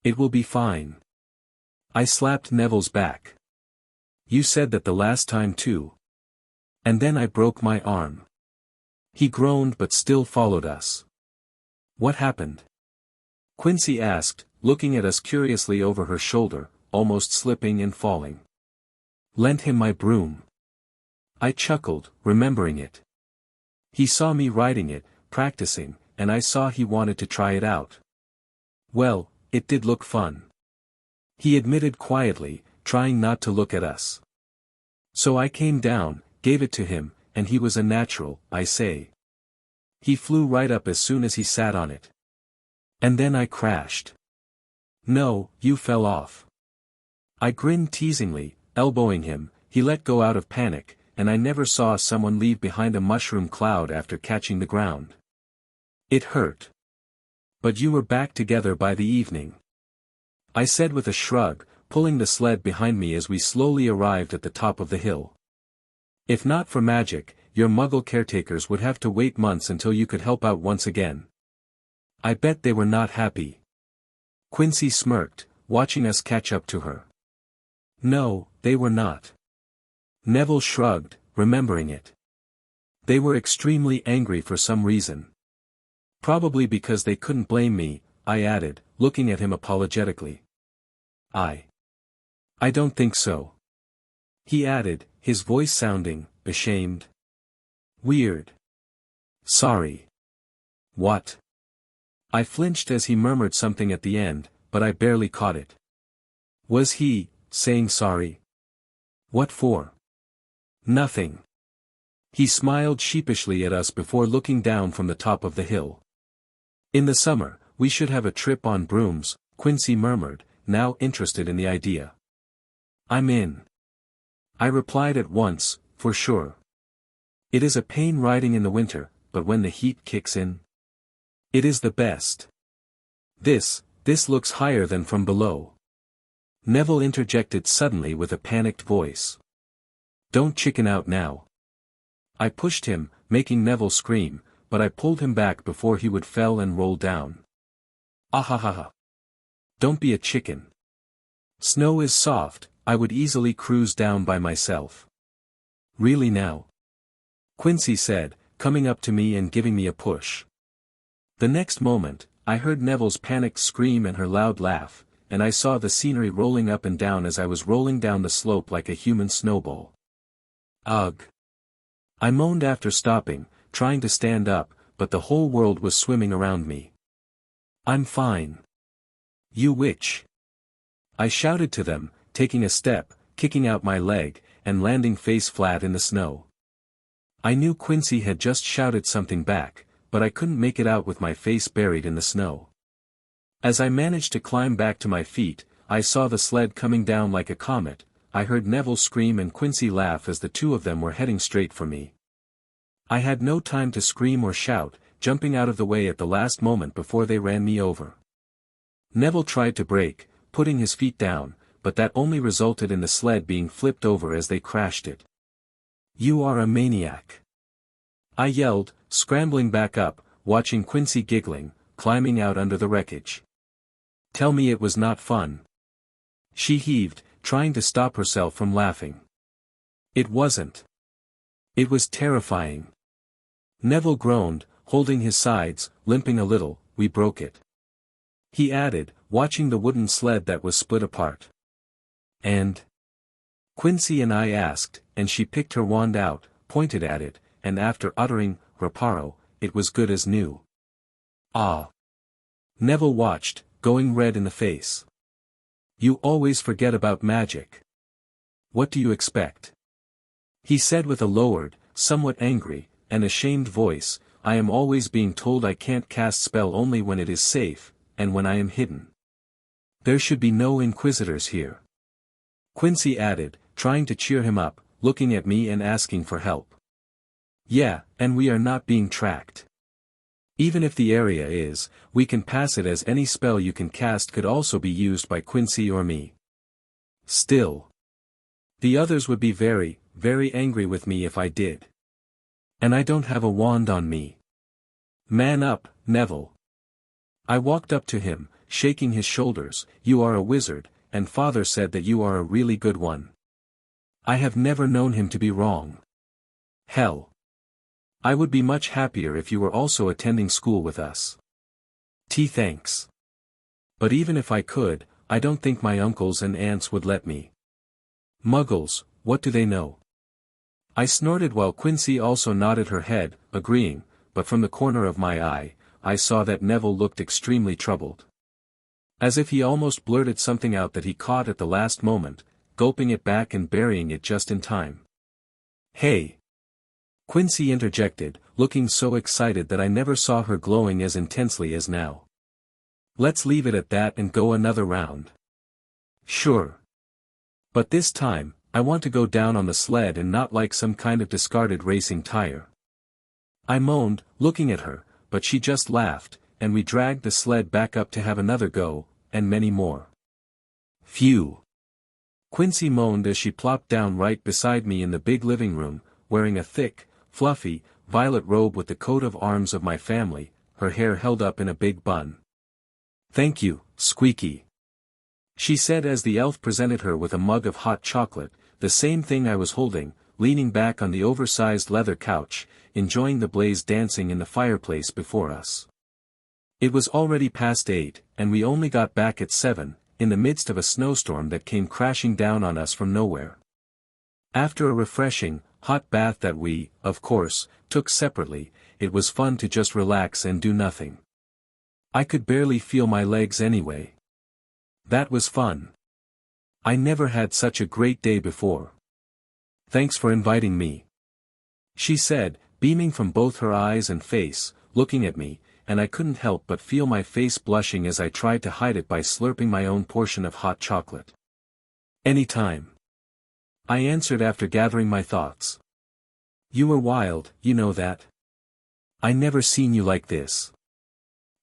[SPEAKER 1] It will be fine. I slapped Neville's back. You said that the last time too. And then I broke my arm. He groaned but still followed us. What happened? Quincy asked, looking at us curiously over her shoulder, almost slipping and falling. Lent him my broom. I chuckled, remembering it. He saw me riding it, practicing, and I saw he wanted to try it out. Well, it did look fun. He admitted quietly, trying not to look at us. So I came down, gave it to him, and he was a natural, I say. He flew right up as soon as he sat on it. And then I crashed. No, you fell off. I grinned teasingly, elbowing him. He let go out of panic, and I never saw someone leave behind a mushroom cloud after catching the ground. It hurt. But you were back together by the evening, I said with a shrug, pulling the sled behind me as we slowly arrived at the top of the hill. If not for magic, your Muggle caretakers would have to wait months until you could help out once again. I bet they were not happy. Quincy smirked, watching us catch up to her. No, they were not. Neville shrugged, remembering it. They were extremely angry for some reason. Probably because they couldn't blame me, I added, looking at him apologetically. I don't think so. He added, his voice sounding ashamed. Weird. Sorry. What? I flinched as he murmured something at the end, but I barely caught it. Was he saying sorry? What for? Nothing. He smiled sheepishly at us before looking down from the top of the hill. In the summer, we should have a trip on brooms, Quincy murmured, now interested in the idea. I'm in. I replied at once, for sure. It is a pain riding in the winter, but when the heat kicks in, it is the best. This looks higher than from below. Neville interjected suddenly with a panicked voice. Don't chicken out now. I pushed him, making Neville scream, but I pulled him back before he would fell and roll down. Ahahaha. Don't be a chicken. Snow is soft, I would easily cruise down by myself. Really now? Quincy said, coming up to me and giving me a push. The next moment, I heard Neville's panicked scream and her loud laugh, and I saw the scenery rolling up and down as I was rolling down the slope like a human snowball. Ugh. I moaned after stopping, trying to stand up, but the whole world was swimming around me. I'm fine. You witch. I shouted to them, taking a step, kicking out my leg, and landing face flat in the snow. I knew Quincy had just shouted something back, but I couldn't make it out with my face buried in the snow. As I managed to climb back to my feet, I saw the sled coming down like a comet. I heard Neville scream and Quincy laugh as the two of them were heading straight for me. I had no time to scream or shout, jumping out of the way at the last moment before they ran me over. Neville tried to brake, putting his feet down, but that only resulted in the sled being flipped over as they crashed it. You are a maniac. I yelled, scrambling back up, watching Quincy giggling, climbing out under the wreckage. Tell me it was not fun. She heaved, trying to stop herself from laughing. It wasn't. It was terrifying. Neville groaned, holding his sides, limping a little. We broke it. He added, watching the wooden sled that was split apart. And? Quincy and I asked, and she picked her wand out, pointed at it, and after uttering, reparo, it was good as new. Ah. Neville watched, going red in the face. You always forget about magic. What do you expect? He said with a lowered, somewhat angry, and ashamed voice, I am always being told I can't cast spell only when it is safe, and when I am hidden. There should be no inquisitors here. Quincy added, trying to cheer him up, looking at me and asking for help. Yeah, and we are not being tracked. Even if the area is, we can pass it as any spell you can cast could also be used by Quincy or me. Still. The others would be very, very angry with me if I did. And I don't have a wand on me. Man up, Neville. I walked up to him, shaking his shoulders. You are a wizard, and Father said that you are a really good one. I have never known him to be wrong. Hell. I would be much happier if you were also attending school with us. Thanks. But even if I could, I don't think my uncles and aunts would let me. Muggles, what do they know? I snorted while Quincy also nodded her head, agreeing, but from the corner of my eye, I saw that Neville looked extremely troubled. As if he almost blurted something out that he caught at the last moment, gulping it back and burying it just in time. Hey! Quincy interjected, looking so excited that I never saw her glowing as intensely as now. Let's leave it at that and go another round. Sure. But this time, I want to go down on the sled and not like some kind of discarded racing tire. I moaned, looking at her, but she just laughed, and we dragged the sled back up to have another go, and many more. Phew. Quincy moaned as she plopped down right beside me in the big living room, wearing a thick, fluffy, violet robe with the coat of arms of my family, her hair held up in a big bun. Thank you, Squeaky, she said as the elf presented her with a mug of hot chocolate, the same thing I was holding, leaning back on the oversized leather couch, enjoying the blaze dancing in the fireplace before us. It was already past 8, and we only got back at 7, in the midst of a snowstorm that came crashing down on us from nowhere. After a refreshing, hot bath that we, of course, took separately, it was fun to just relax and do nothing. I could barely feel my legs anyway. That was fun. I never had such a great day before. Thanks for inviting me, she said, beaming from both her eyes and face, looking at me, and I couldn't help but feel my face blushing as I tried to hide it by slurping my own portion of hot chocolate. Anytime, I answered after gathering my thoughts. You were wild, you know that. I never seen you like this.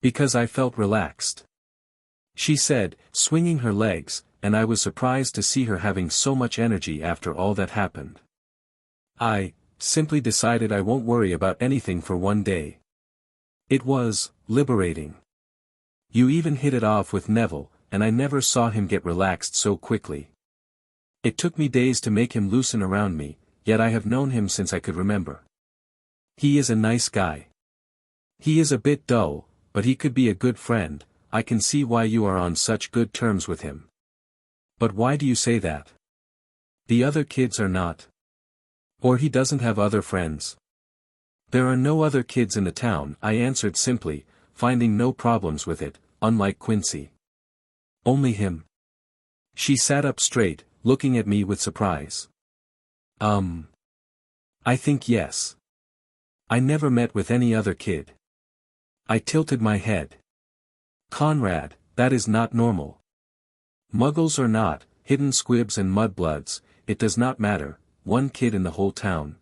[SPEAKER 1] Because I felt relaxed, she said, swinging her legs, and I was surprised to see her having so much energy after all that happened. I simply decided I won't worry about anything for one day. It was liberating. You even hit it off with Neville, and I never saw him get relaxed so quickly. It took me days to make him loosen around me, yet I have known him since I could remember. He is a nice guy. He is a bit dull, but he could be a good friend. I can see why you are on such good terms with him. But why do you say that? The other kids are not. Or he doesn't have other friends. There are no other kids in the town, I answered simply, finding no problems with it, unlike Quincy. Only him. She sat up straight, looking at me with surprise. I think yes. I never met with any other kid. I tilted my head. Conrad, that is not normal. Muggles or not, hidden squibs and mudbloods, it does not matter, one kid in the whole town.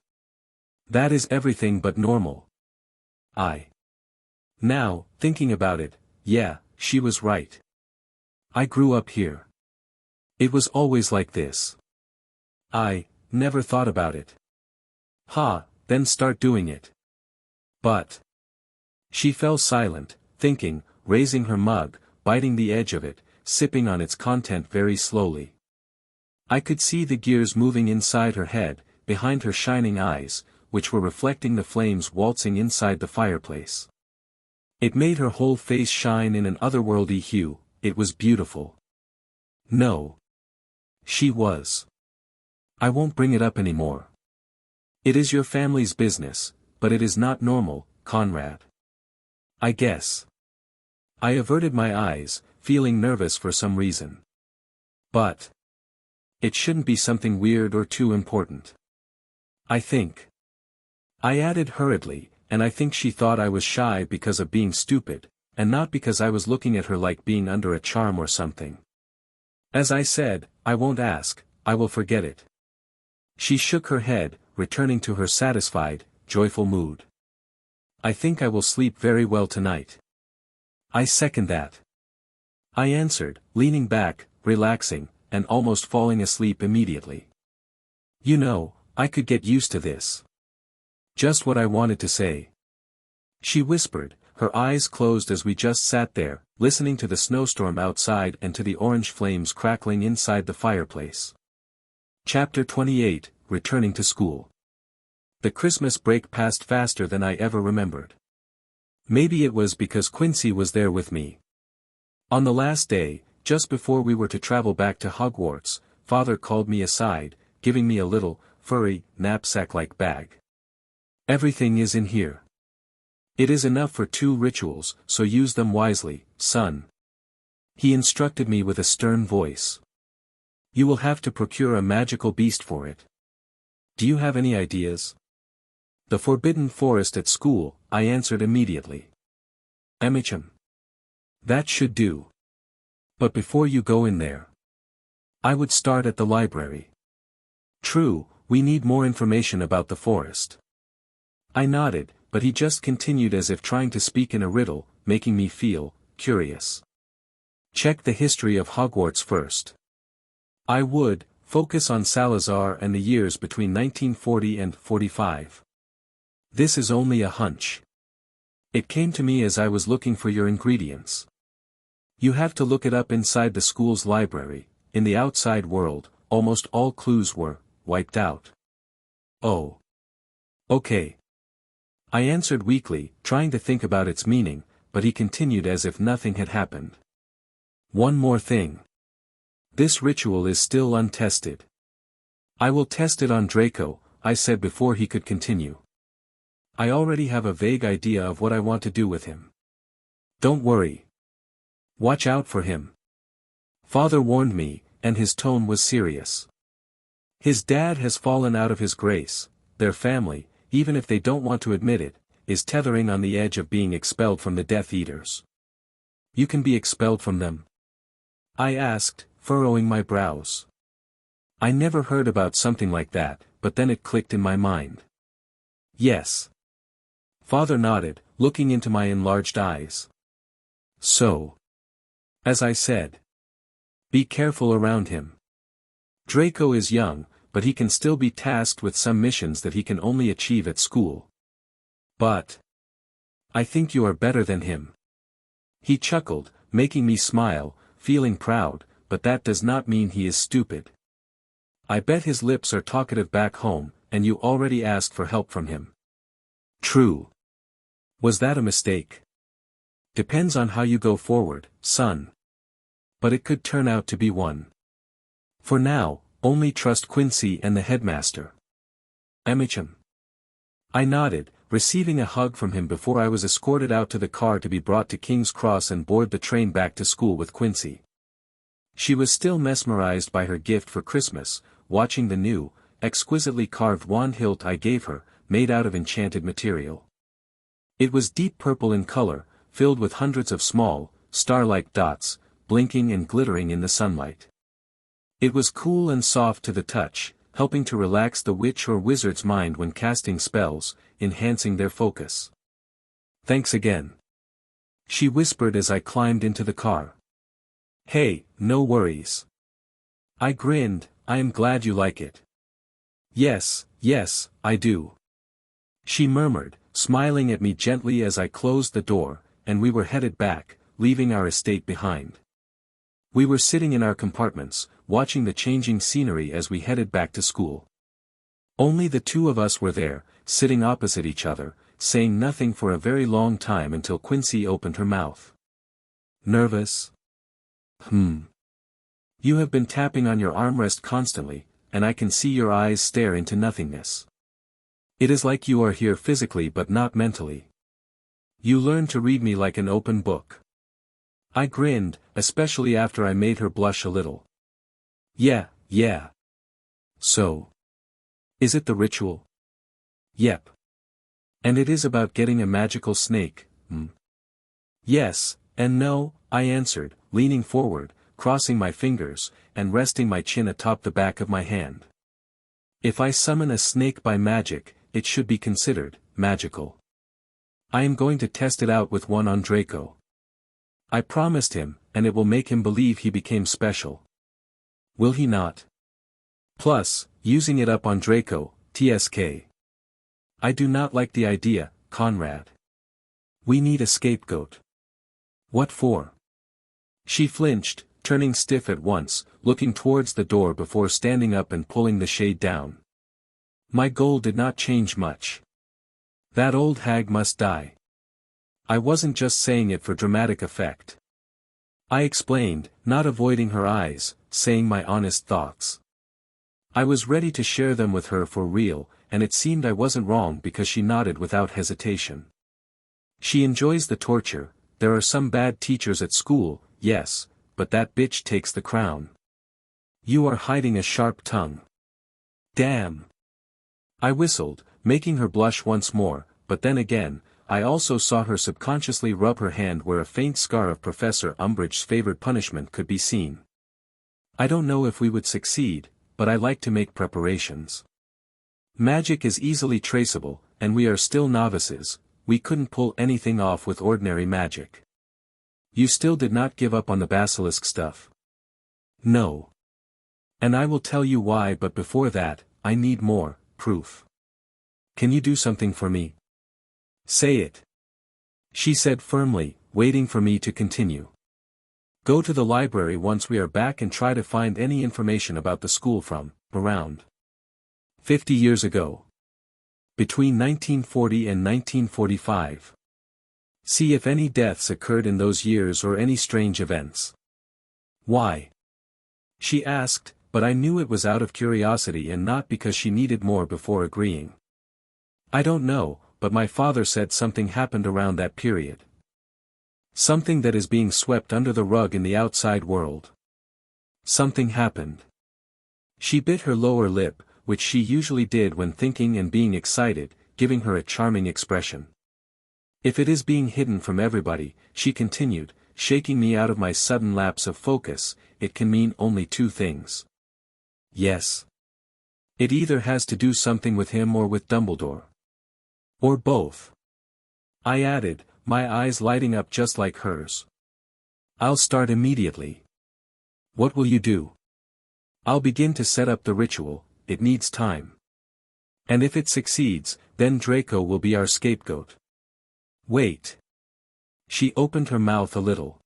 [SPEAKER 1] That is everything but normal. Now, thinking about it, yeah, she was right. I grew up here. It was always like this. I never thought about it. Then start doing it. But. She fell silent, thinking, raising her mug, biting the edge of it, sipping on its content very slowly. I could see the gears moving inside her head, behind her shining eyes, which were reflecting the flames waltzing inside the fireplace. It made her whole face shine in an otherworldly hue. It was beautiful. No. She was. I won't bring it up anymore. It is your family's business, but it is not normal, Conrad. I guess. I averted my eyes, feeling nervous for some reason. But. It shouldn't be something weird or too important. I think. I added hurriedly, and I think she thought I was shy because of being stupid, and not because I was looking at her like being under a charm or something. As I said, I won't ask, I will forget it. She shook her head, returning to her satisfied, joyful mood. I think I will sleep very well tonight. I second that. I answered, leaning back, relaxing, and almost falling asleep immediately. You know, I could get used to this. Just what I wanted to say. She whispered, her eyes closed as we just sat there, listening to the snowstorm outside and to the orange flames crackling inside the fireplace. Chapter 28, Returning to School. The Christmas break passed faster than I ever remembered. Maybe it was because Quincy was there with me. On the last day, just before we were to travel back to Hogwarts, Father called me aside, giving me a little, furry, knapsack-like bag. Everything is in here. It is enough for 2 rituals, so use them wisely, son. He instructed me with a stern voice. You will have to procure a magical beast for it. Do you have any ideas? The Forbidden Forest at school, I answered immediately. Emicham. That should do. But before you go in there, I would start at the library. True, we need more information about the forest. I nodded, but he just continued as if trying to speak in a riddle, making me feel curious. Check the history of Hogwarts first. I would focus on Salazar and the years between 1940 and 45. This is only a hunch. It came to me as I was looking for your ingredients. You have to look it up inside the school's library. In the outside world, almost all clues were wiped out. Oh. Okay. I answered weakly, trying to think about its meaning, but he continued as if nothing had happened. One more thing. This ritual is still untested. I will test it on Draco, I said before he could continue. I already have a vague idea of what I want to do with him. Don't worry. Watch out for him. Father warned me, and his tone was serious. His dad has fallen out of his grace. Their family, even if they don't want to admit it, is tethering on the edge of being expelled from the Death Eaters. You can be expelled from them? I asked, furrowing my brows. I never heard about something like that, but then it clicked in my mind. Yes. Father nodded, looking into my enlarged eyes. So. As I said. Be careful around him. Draco is young, but he can still be tasked with some missions that he can only achieve at school. But. I think you are better than him. He chuckled, making me smile, feeling proud, but that does not mean he is stupid. I bet his lips are talkative back home, and you already asked for help from him. True. Was that a mistake? Depends on how you go forward, son. But it could turn out to be one. For now, only trust Quincy and the headmaster. Amicham. I nodded, receiving a hug from him before I was escorted out to the car to be brought to King's Cross and board the train back to school with Quincy. She was still mesmerized by her gift for Christmas, watching the new, exquisitely carved wand hilt I gave her, made out of enchanted material. It was deep purple in color, filled with hundreds of small, star-like dots, blinking and glittering in the sunlight. It was cool and soft to the touch, helping to relax the witch or wizard's mind when casting spells, enhancing their focus. Thanks again. She whispered as I climbed into the car. Hey, no worries. I grinned, I am glad you like it. Yes, I do. She murmured, smiling at me gently as I closed the door, and we were headed back, leaving our estate behind. We were sitting in our compartments, watching the changing scenery as we headed back to school. Only the two of us were there, sitting opposite each other, saying nothing for a very long time until Quincy opened her mouth. Nervous? You have been tapping on your armrest constantly, and I can see your eyes stare into nothingness. It is like you are here physically but not mentally. You learn to read me like an open book. I grinned, especially after I made her blush a little. Yeah. So. Is it the ritual? Yep. And it is about getting a magical snake, Yes, and no, I answered, leaning forward, crossing my fingers, and resting my chin atop the back of my hand. If I summon a snake by magic, it should be considered magical. I am going to test it out with one on Draco. I promised him, and it will make him believe he became special. Will he not? Plus, using it up on Draco, TSK. I do not like the idea, Conrad. We need a scapegoat. What for? She flinched, turning stiff at once, looking towards the door before standing up and pulling the shade down. My goal did not change much. That old hag must die. I wasn't just saying it for dramatic effect. I explained, not avoiding her eyes, saying my honest thoughts. I was ready to share them with her for real, and it seemed I wasn't wrong because she nodded without hesitation. She enjoys the torture. There are some bad teachers at school, yes, but that bitch takes the crown. You are hiding a sharp tongue. Damn. I whistled, making her blush once more, but then again, I also saw her subconsciously rub her hand where a faint scar of Professor Umbridge's favorite punishment could be seen. I don't know if we would succeed, but I like to make preparations. Magic is easily traceable, and we are still novices. We couldn't pull anything off with ordinary magic. You still did not give up on the basilisk stuff. No. And I will tell you why, but before that, I need more proof. Can you do something for me? Say it. She said firmly, waiting for me to continue. Go to the library once we are back and try to find any information about the school from around 50 years ago. Between 1940 and 1945. See if any deaths occurred in those years or any strange events. Why? She asked, but I knew it was out of curiosity and not because she needed more before agreeing. I don't know, but my father said something happened around that period. Something that is being swept under the rug in the outside world. Something happened. She bit her lower lip, which she usually did when thinking and being excited, giving her a charming expression. If it is being hidden from everybody, she continued, shaking me out of my sudden lapse of focus, it can mean only two things. Yes. It either has to do something with him or with Dumbledore. Or both. I added, my eyes lighting up just like hers. I'll start immediately. What will you do? I'll begin to set up the ritual, it needs time. And if it succeeds, then Draco will be our scapegoat. Wait. She opened her mouth a little.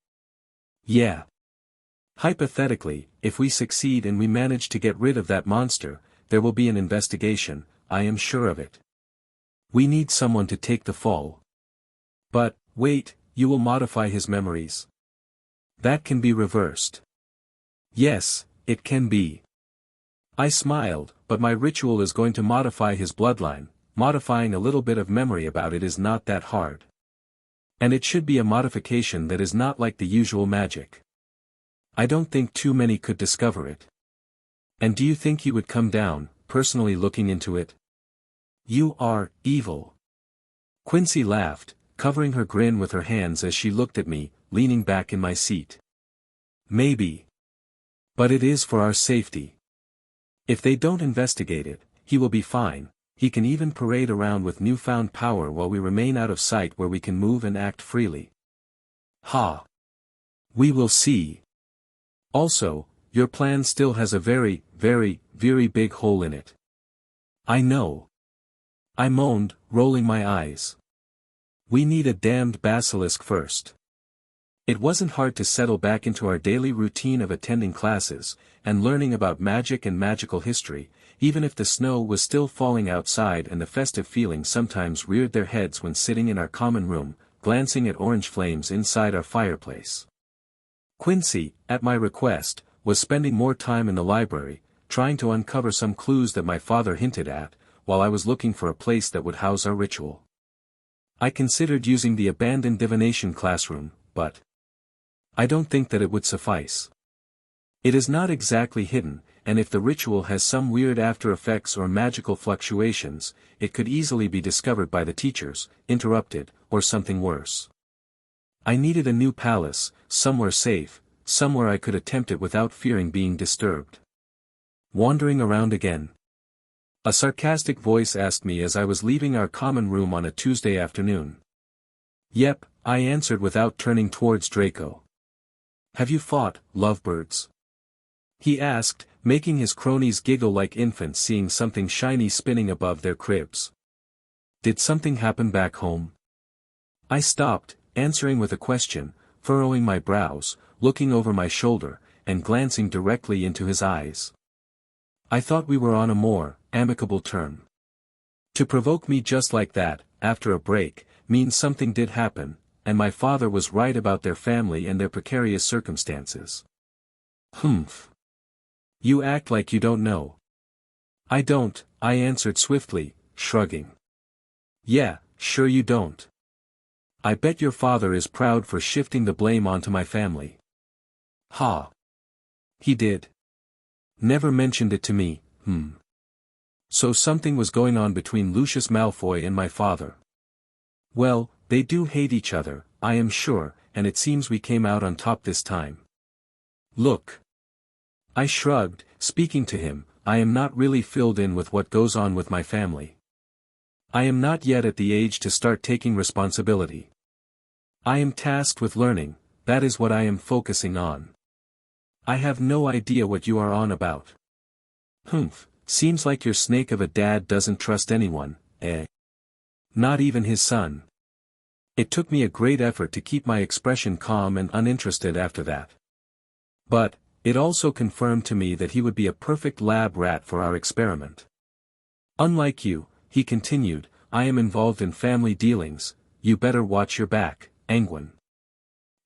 [SPEAKER 1] Yeah. Hypothetically, if we succeed and we manage to get rid of that monster, there will be an investigation, I am sure of it. We need someone to take the fall. But, wait, you will modify his memories. That can be reversed. Yes, it can be. I smiled, but my ritual is going to modify his bloodline, modifying a little bit of memory about it is not that hard. And it should be a modification that is not like the usual magic. I don't think too many could discover it. And do you think you would come down, personally looking into it? You are evil. Quincy laughed, covering her grin with her hands as she looked at me, leaning back in my seat. Maybe. But it is for our safety. If they don't investigate it, he will be fine. He can even parade around with newfound power while we remain out of sight where we can move and act freely. Ha! We will see. Also, your plan still has a very, very, very big hole in it. I know. I moaned, rolling my eyes. We need a damned basilisk first. It wasn't hard to settle back into our daily routine of attending classes, and learning about magic and magical history, even if the snow was still falling outside and the festive feeling sometimes reared their heads when sitting in our common room, glancing at orange flames inside our fireplace. Quincy, at my request, was spending more time in the library, trying to uncover some clues that my father hinted at, while I was looking for a place that would house our ritual. I considered using the abandoned divination classroom, but I don't think that it would suffice. It is not exactly hidden, and if the ritual has some weird after effects or magical fluctuations, it could easily be discovered by the teachers, interrupted, or something worse. I needed a new palace, somewhere safe, somewhere I could attempt it without fearing being disturbed. Wandering around again. A sarcastic voice asked me as I was leaving our common room on a Tuesday afternoon. Yep, I answered without turning towards Draco. Have you fought, lovebirds? He asked, making his cronies giggle like infants seeing something shiny spinning above their cribs. Did something happen back home? I stopped, answering with a question, furrowing my brows, looking over my shoulder, and glancing directly into his eyes. I thought we were on a more amicable term. To provoke me just like that, after a break, means something did happen, and my father was right about their family and their precarious circumstances. Humph. You act like you don't know. I don't, I answered swiftly, shrugging. Yeah, sure you don't. I bet your father is proud for shifting the blame onto my family. Ha. He did. Never mentioned it to me, So something was going on between Lucius Malfoy and my father. Well, they do hate each other, I am sure, and it seems we came out on top this time. Look. I shrugged, speaking to him, I am not really filled in with what goes on with my family. I am not yet at the age to start taking responsibility. I am tasked with learning, that is what I am focusing on. I have no idea what you are on about. Humph, seems like your snake of a dad doesn't trust anyone, eh? Not even his son. It took me a great effort to keep my expression calm and uninterested after that. But, it also confirmed to me that he would be a perfect lab rat for our experiment. Unlike you, he continued, I am involved in family dealings, you better watch your back, Anguine.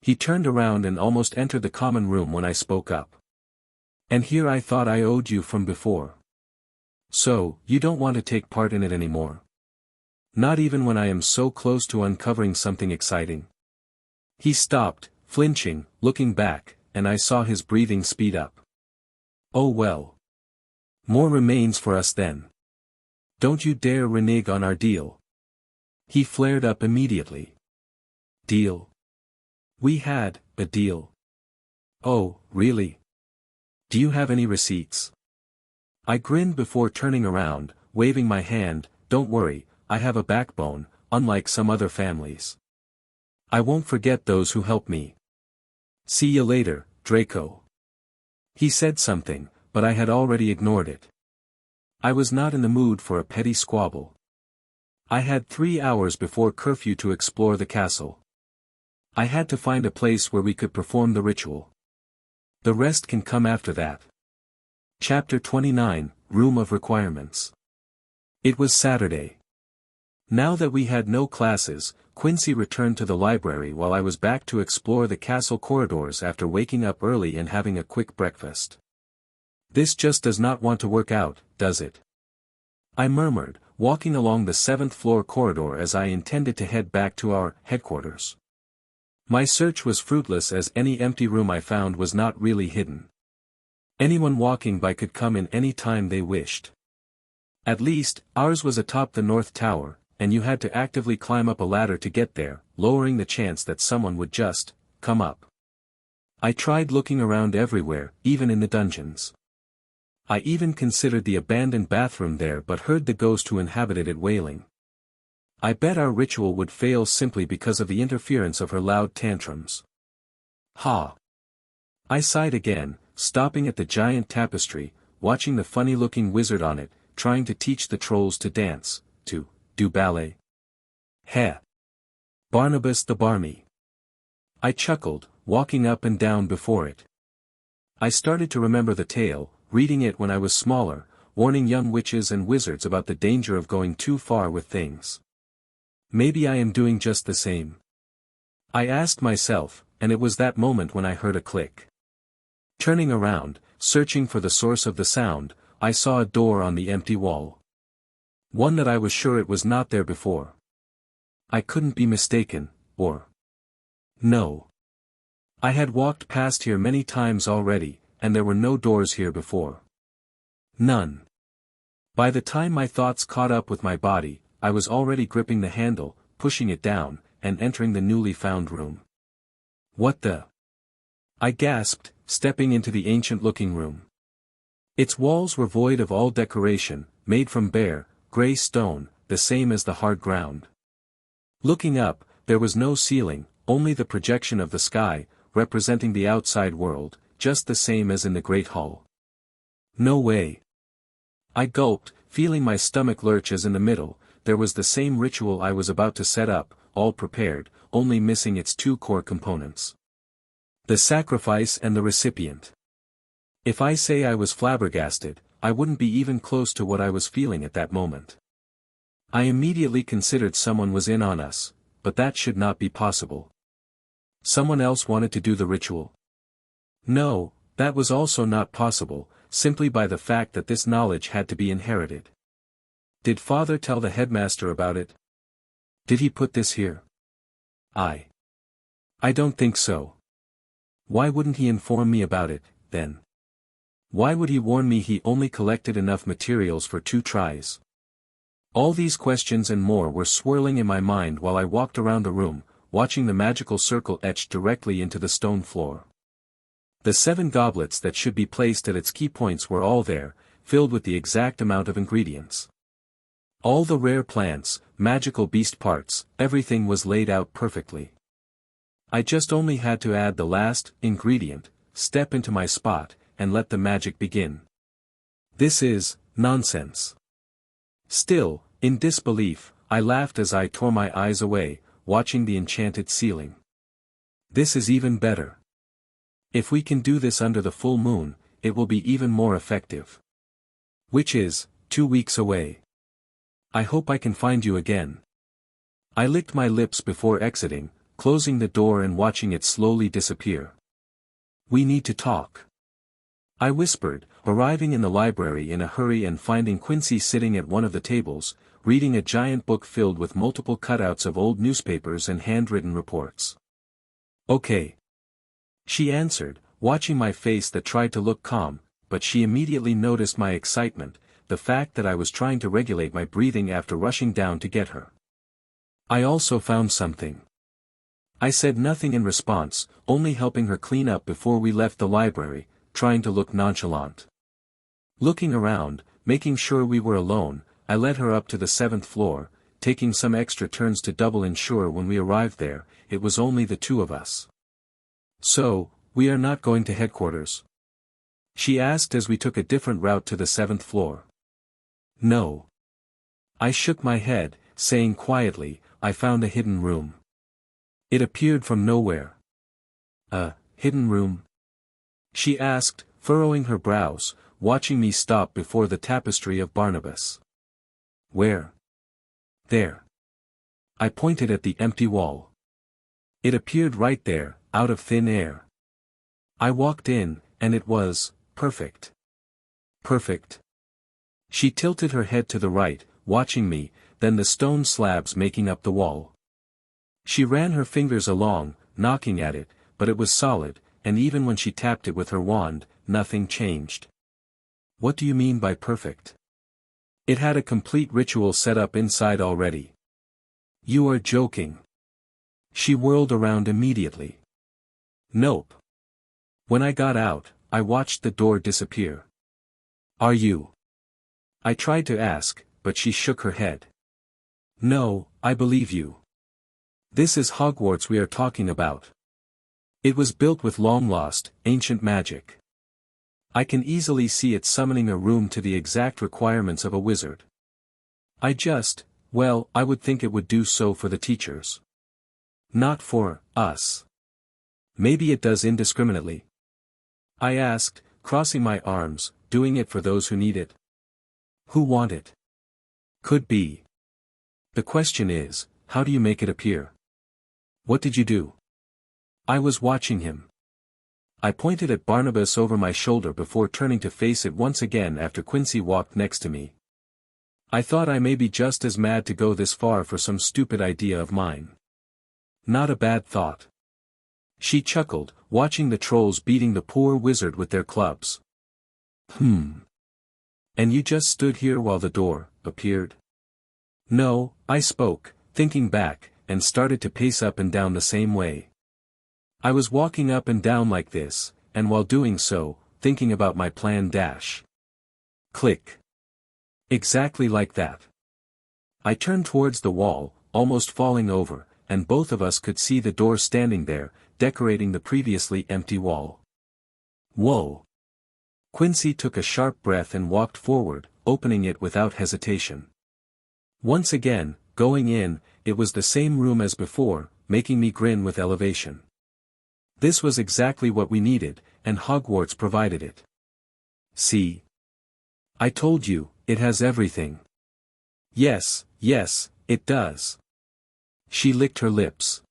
[SPEAKER 1] He turned around and almost entered the common room when I spoke up. And here I thought I owed you from before. So, you don't want to take part in it anymore? Not even when I am so close to uncovering something exciting? He stopped, flinching, looking back, and I saw his breathing speed up. Oh well. More remains for us then. Don't you dare renege on our deal. He flared up immediately. Deal? We had a deal. Oh, really? Do you have any receipts? I grinned before turning around, waving my hand, don't worry, I have a backbone, unlike some other families. I won't forget those who help me. See you later, Draco. He said something, but I had already ignored it. I was not in the mood for a petty squabble. I had 3 hours before curfew to explore the castle. I had to find a place where we could perform the ritual. The rest can come after that. Chapter 29, Room of Requirements. It was Saturday. Now that we had no classes, Quincy returned to the library while I was back to explore the castle corridors after waking up early and having a quick breakfast. This just does not want to work out, does it? I murmured, walking along the 7th floor corridor as I intended to head back to our headquarters. My search was fruitless as any empty room I found was not really hidden. Anyone walking by could come in any time they wished. At least, ours was atop the North Tower, and you had to actively climb up a ladder to get there, lowering the chance that someone would just come up. I tried looking around everywhere, even in the dungeons. I even considered the abandoned bathroom there but heard the ghost who inhabited it wailing. I bet our ritual would fail simply because of the interference of her loud tantrums. Ha! I sighed again, stopping at the giant tapestry, watching the funny-looking wizard on it, trying to teach the trolls to dance, to do ballet. Heh! Barnabas the Barmy. I chuckled, walking up and down before it. I started to remember the tale, reading it when I was smaller, warning young witches and wizards about the danger of going too far with things. Maybe I am doing just the same. I asked myself, and it was that moment when I heard a click. Turning around, searching for the source of the sound, I saw a door on the empty wall. One that I was sure it was not there before. I couldn't be mistaken, or... No. I had walked past here many times already, and there were no doors here before. None. By the time my thoughts caught up with my body, I was already gripping the handle, pushing it down, and entering the newly found room. What the? I gasped, stepping into the ancient-looking room. Its walls were void of all decoration, made from bare, gray stone, the same as the hard ground. Looking up, there was no ceiling, only the projection of the sky, representing the outside world, just the same as in the Great Hall. No way. I gulped, feeling my stomach lurch as in the middle, there was the same ritual I was about to set up, all prepared, only missing its 2 core components. The sacrifice and the recipient. If I say I was flabbergasted, I wouldn't be even close to what I was feeling at that moment. I immediately considered someone was in on us, but that should not be possible. Someone else wanted to do the ritual? No, that was also not possible, simply by the fact that this knowledge had to be inherited. Did Father tell the headmaster about it? Did he put this here? I don't think so. Why wouldn't he inform me about it, then? Why would he warn me he only collected enough materials for 2 tries? All these questions and more were swirling in my mind while I walked around the room, watching the magical circle etched directly into the stone floor. The 7 goblets that should be placed at its key points were all there, filled with the exact amount of ingredients. All the rare plants, magical beast parts, everything was laid out perfectly. I just only had to add the last ingredient, step into my spot, and let the magic begin. This is nonsense. Still, in disbelief, I laughed as I tore my eyes away, watching the enchanted ceiling. This is even better. If we can do this under the full moon, it will be even more effective. Which is 2 weeks away. I hope I can find you again. I licked my lips before exiting, closing the door and watching it slowly disappear. We need to talk. I whispered, arriving in the library in a hurry and finding Quincy sitting at one of the tables, reading a giant book filled with multiple cutouts of old newspapers and handwritten reports. Okay. She answered, watching my face that tried to look calm, but she immediately noticed my excitement, the fact that I was trying to regulate my breathing after rushing down to get her. I also found something. I said nothing in response, only helping her clean up before we left the library, trying to look nonchalant. Looking around, making sure we were alone, I led her up to the 7th floor, taking some extra turns to double ensure when we arrived there, it was only the 2 of us. So, we are not going to headquarters? She asked as we took a different route to the 7th floor. No. I shook my head, saying quietly, I found a hidden room. It appeared from nowhere. A hidden room? She asked, furrowing her brows, watching me stop before the tapestry of Barnabas. Where? There. I pointed at the empty wall. It appeared right there, out of thin air. I walked in, and it was perfect. Perfect. She tilted her head to the right, watching me, then the stone slabs making up the wall. She ran her fingers along, knocking at it, but it was solid, and even when she tapped it with her wand, nothing changed. What do you mean by perfect? It had a complete ritual set up inside already. You are joking. She whirled around immediately. Nope. When I got out, I watched the door disappear. Are you? I tried to ask, but she shook her head. No, I believe you. This is Hogwarts we are talking about. It was built with long-lost, ancient magic. I can easily see it summoning a room to the exact requirements of a wizard. Well, I would think it would do so for the teachers. Not for us. Maybe it does indiscriminately. I asked, crossing my arms, doing it for those who need it. Who want it? Could be. The question is, how do you make it appear? What did you do? I was watching him. I pointed at Barnabas over my shoulder before turning to face it once again after Quincy walked next to me. I thought I may be just as mad to go this far for some stupid idea of mine. Not a bad thought. She chuckled, watching the trolls beating the poor wizard with their clubs. And you just stood here while the door appeared? No, I spoke, thinking back, and started to pace up and down the same way. I was walking up and down like this, and while doing so, thinking about my plan dash. Click. Exactly like that. I turned towards the wall, almost falling over, and both of us could see the door standing there, decorating the previously empty wall. Whoa! Quincy took a sharp breath and walked forward, opening it without hesitation. Once again, going in, it was the same room as before, making me grin with elevation. This was exactly what we needed, and Hogwarts provided it. See? I told you, it has everything. Yes, it does. She licked her lips.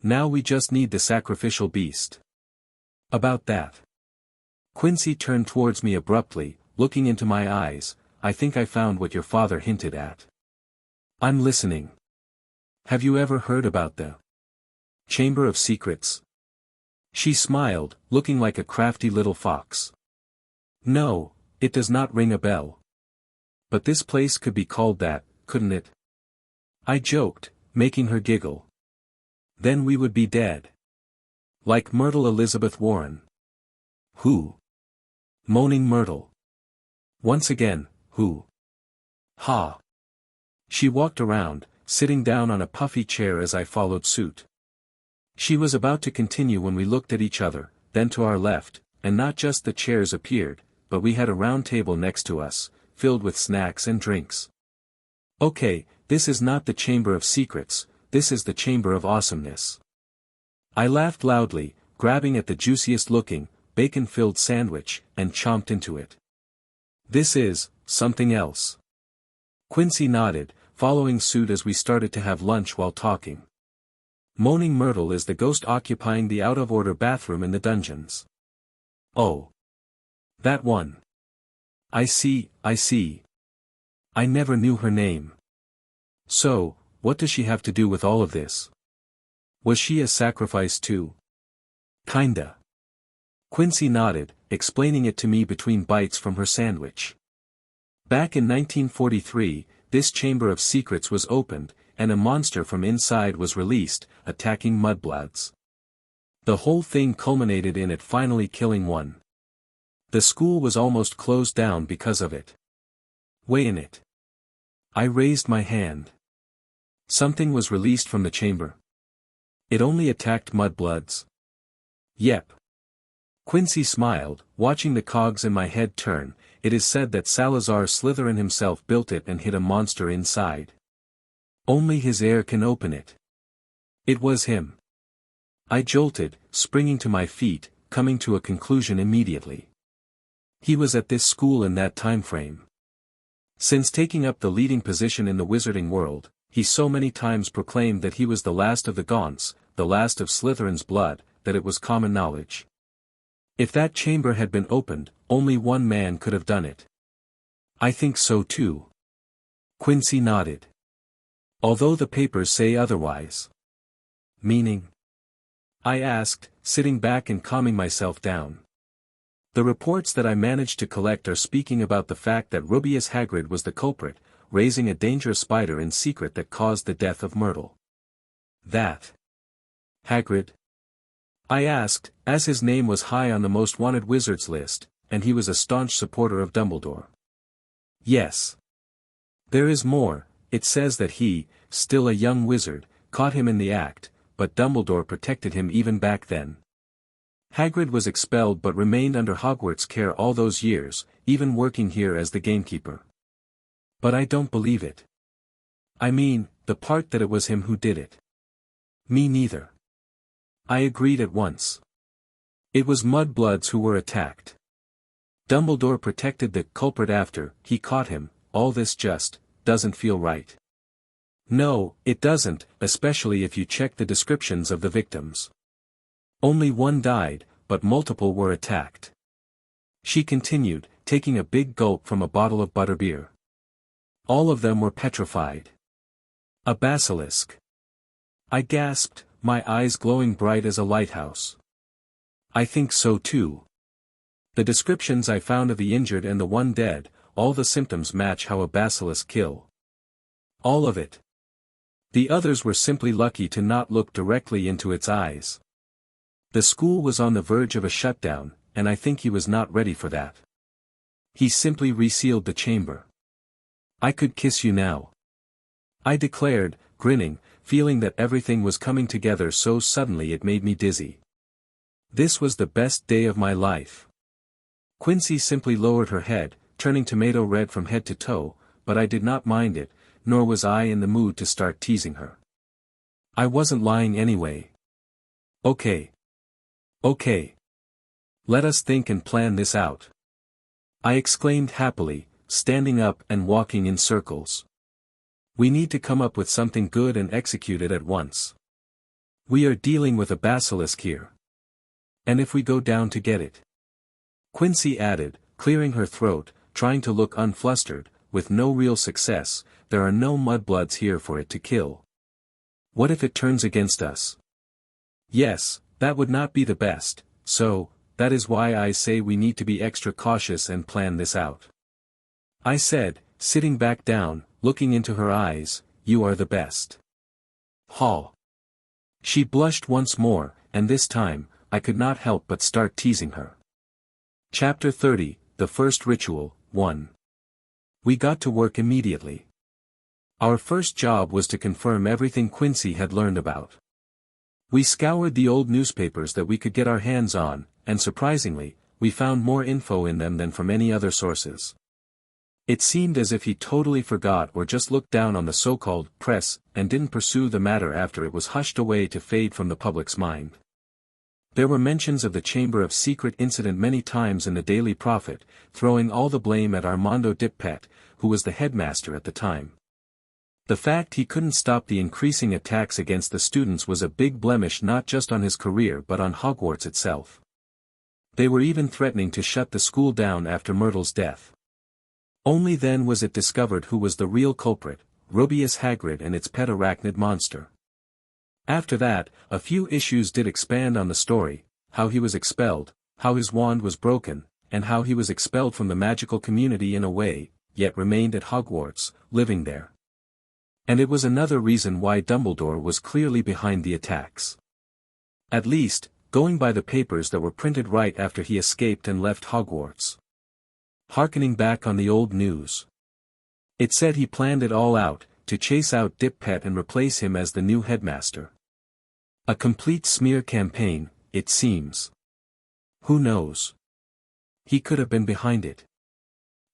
[SPEAKER 1] Now we just need the sacrificial beast. About that. Quincy turned towards me abruptly, looking into my eyes. I think I found what your father hinted at. I'm listening. Have you ever heard about the Chamber of Secrets? She smiled, looking like a crafty little fox. No, it does not ring a bell. But this place could be called that, couldn't it? I joked, making her giggle. Then we would be dead. Like Myrtle Elizabeth Warren. Who? Moaning Myrtle. Once again, who? Ha. She walked around, sitting down on a puffy chair as I followed suit. She was about to continue when we looked at each other, then to our left, and not just the chairs appeared, but we had a round table next to us, filled with snacks and drinks. Okay, this is not the Chamber of Secrets, this is the Chamber of Awesomeness. I laughed loudly, grabbing at the juiciest looking, bacon-filled sandwich, and chomped into it. This is something else. Quincy nodded, following suit as we started to have lunch while talking. Moaning Myrtle is the ghost occupying the out-of-order bathroom in the dungeons. Oh. That one. I see. I never knew her name. So, what does she have to do with all of this? Was she a sacrifice too? Kinda. Quincy nodded, explaining it to me between bites from her sandwich. Back in 1943, this Chamber of Secrets was opened, and a monster from inside was released, attacking mudbloods. The whole thing culminated in it finally killing one. The school was almost closed down because of it. Weigh in it. I raised my hand. Something was released from the chamber. It only attacked mudbloods. Yep. Quincy smiled, watching the cogs in my head turn. It is said that Salazar Slytherin himself built it and hid a monster inside. Only his heir can open it. It was him. I jolted, springing to my feet, coming to a conclusion immediately. He was at this school in that time frame. Since taking up the leading position in the wizarding world, he so many times proclaimed that he was the last of the Gaunts, the last of Slytherin's blood, that it was common knowledge. If that chamber had been opened, only one man could have done it. I think so too. Quincy nodded. Although the papers say otherwise. Meaning? I asked, sitting back and calming myself down. The reports that I managed to collect are speaking about the fact that Rubeus Hagrid was the culprit, raising a dangerous spider in secret that caused the death of Myrtle. That. Hagrid? I asked, as his name was high on the most wanted wizards list, and he was a staunch supporter of Dumbledore. Yes. There is more. It says that he, still a young wizard, caught him in the act, but Dumbledore protected him even back then. Hagrid was expelled but remained under Hogwarts' care all those years, even working here as the gamekeeper. But I don't believe it. I mean, the part that it was him who did it. Me neither. I agreed at once. It was mudbloods who were attacked. Dumbledore protected the culprit after he caught him. All this just doesn't feel right. No, it doesn't, especially if you check the descriptions of the victims. Only one died, but multiple were attacked. She continued, taking a big gulp from a bottle of butterbeer. All of them were petrified. A basilisk. I gasped, my eyes glowing bright as a lighthouse. I think so too. The descriptions I found of the injured and the one dead, all the symptoms match how a basilisk kill. All of it. The others were simply lucky to not look directly into its eyes. The school was on the verge of a shutdown, and I think he was not ready for that. He simply resealed the chamber. I could kiss you now. I declared, grinning, feeling that everything was coming together so suddenly it made me dizzy. This was the best day of my life. Quincy simply lowered her head, turning tomato red from head to toe, but I did not mind it, nor was I in the mood to start teasing her. I wasn't lying anyway. Okay. Let us think and plan this out. I exclaimed happily, standing up and walking in circles. We need to come up with something good and execute it at once. We are dealing with a basilisk here. And if we go down to get it? Quincy added, clearing her throat, trying to look unflustered, with no real success, there are no mudbloods here for it to kill. What if it turns against us? Yes, that would not be the best, so, that is why I say we need to be extra cautious and plan this out. I said, sitting back down, looking into her eyes, "You are the best." Hall. She blushed once more, and this time, I could not help but start teasing her. Chapter 30, The First Ritual, 1. We got to work immediately. Our first job was to confirm everything Quincy had learned about. We scoured the old newspapers that we could get our hands on, and surprisingly, we found more info in them than from any other sources. It seemed as if he totally forgot or just looked down on the so-called press and didn't pursue the matter after it was hushed away to fade from the public's mind. There were mentions of the Chamber of Secret incident many times in the Daily Prophet, throwing all the blame at Armando Dippet, who was the headmaster at the time. The fact he couldn't stop the increasing attacks against the students was a big blemish not just on his career but on Hogwarts itself. They were even threatening to shut the school down after Myrtle's death. Only then was it discovered who was the real culprit, Rubeus Hagrid and its pet arachnid monster. After that, a few issues did expand on the story, how he was expelled, how his wand was broken, and how he was expelled from the magical community in a way, yet remained at Hogwarts, living there. And it was another reason why Dumbledore was clearly behind the attacks. At least, going by the papers that were printed right after he escaped and left Hogwarts. Harkening back on the old news. It said he planned it all out, to chase out Dippet and replace him as the new headmaster. A complete smear campaign, it seems. Who knows? He could have been behind it.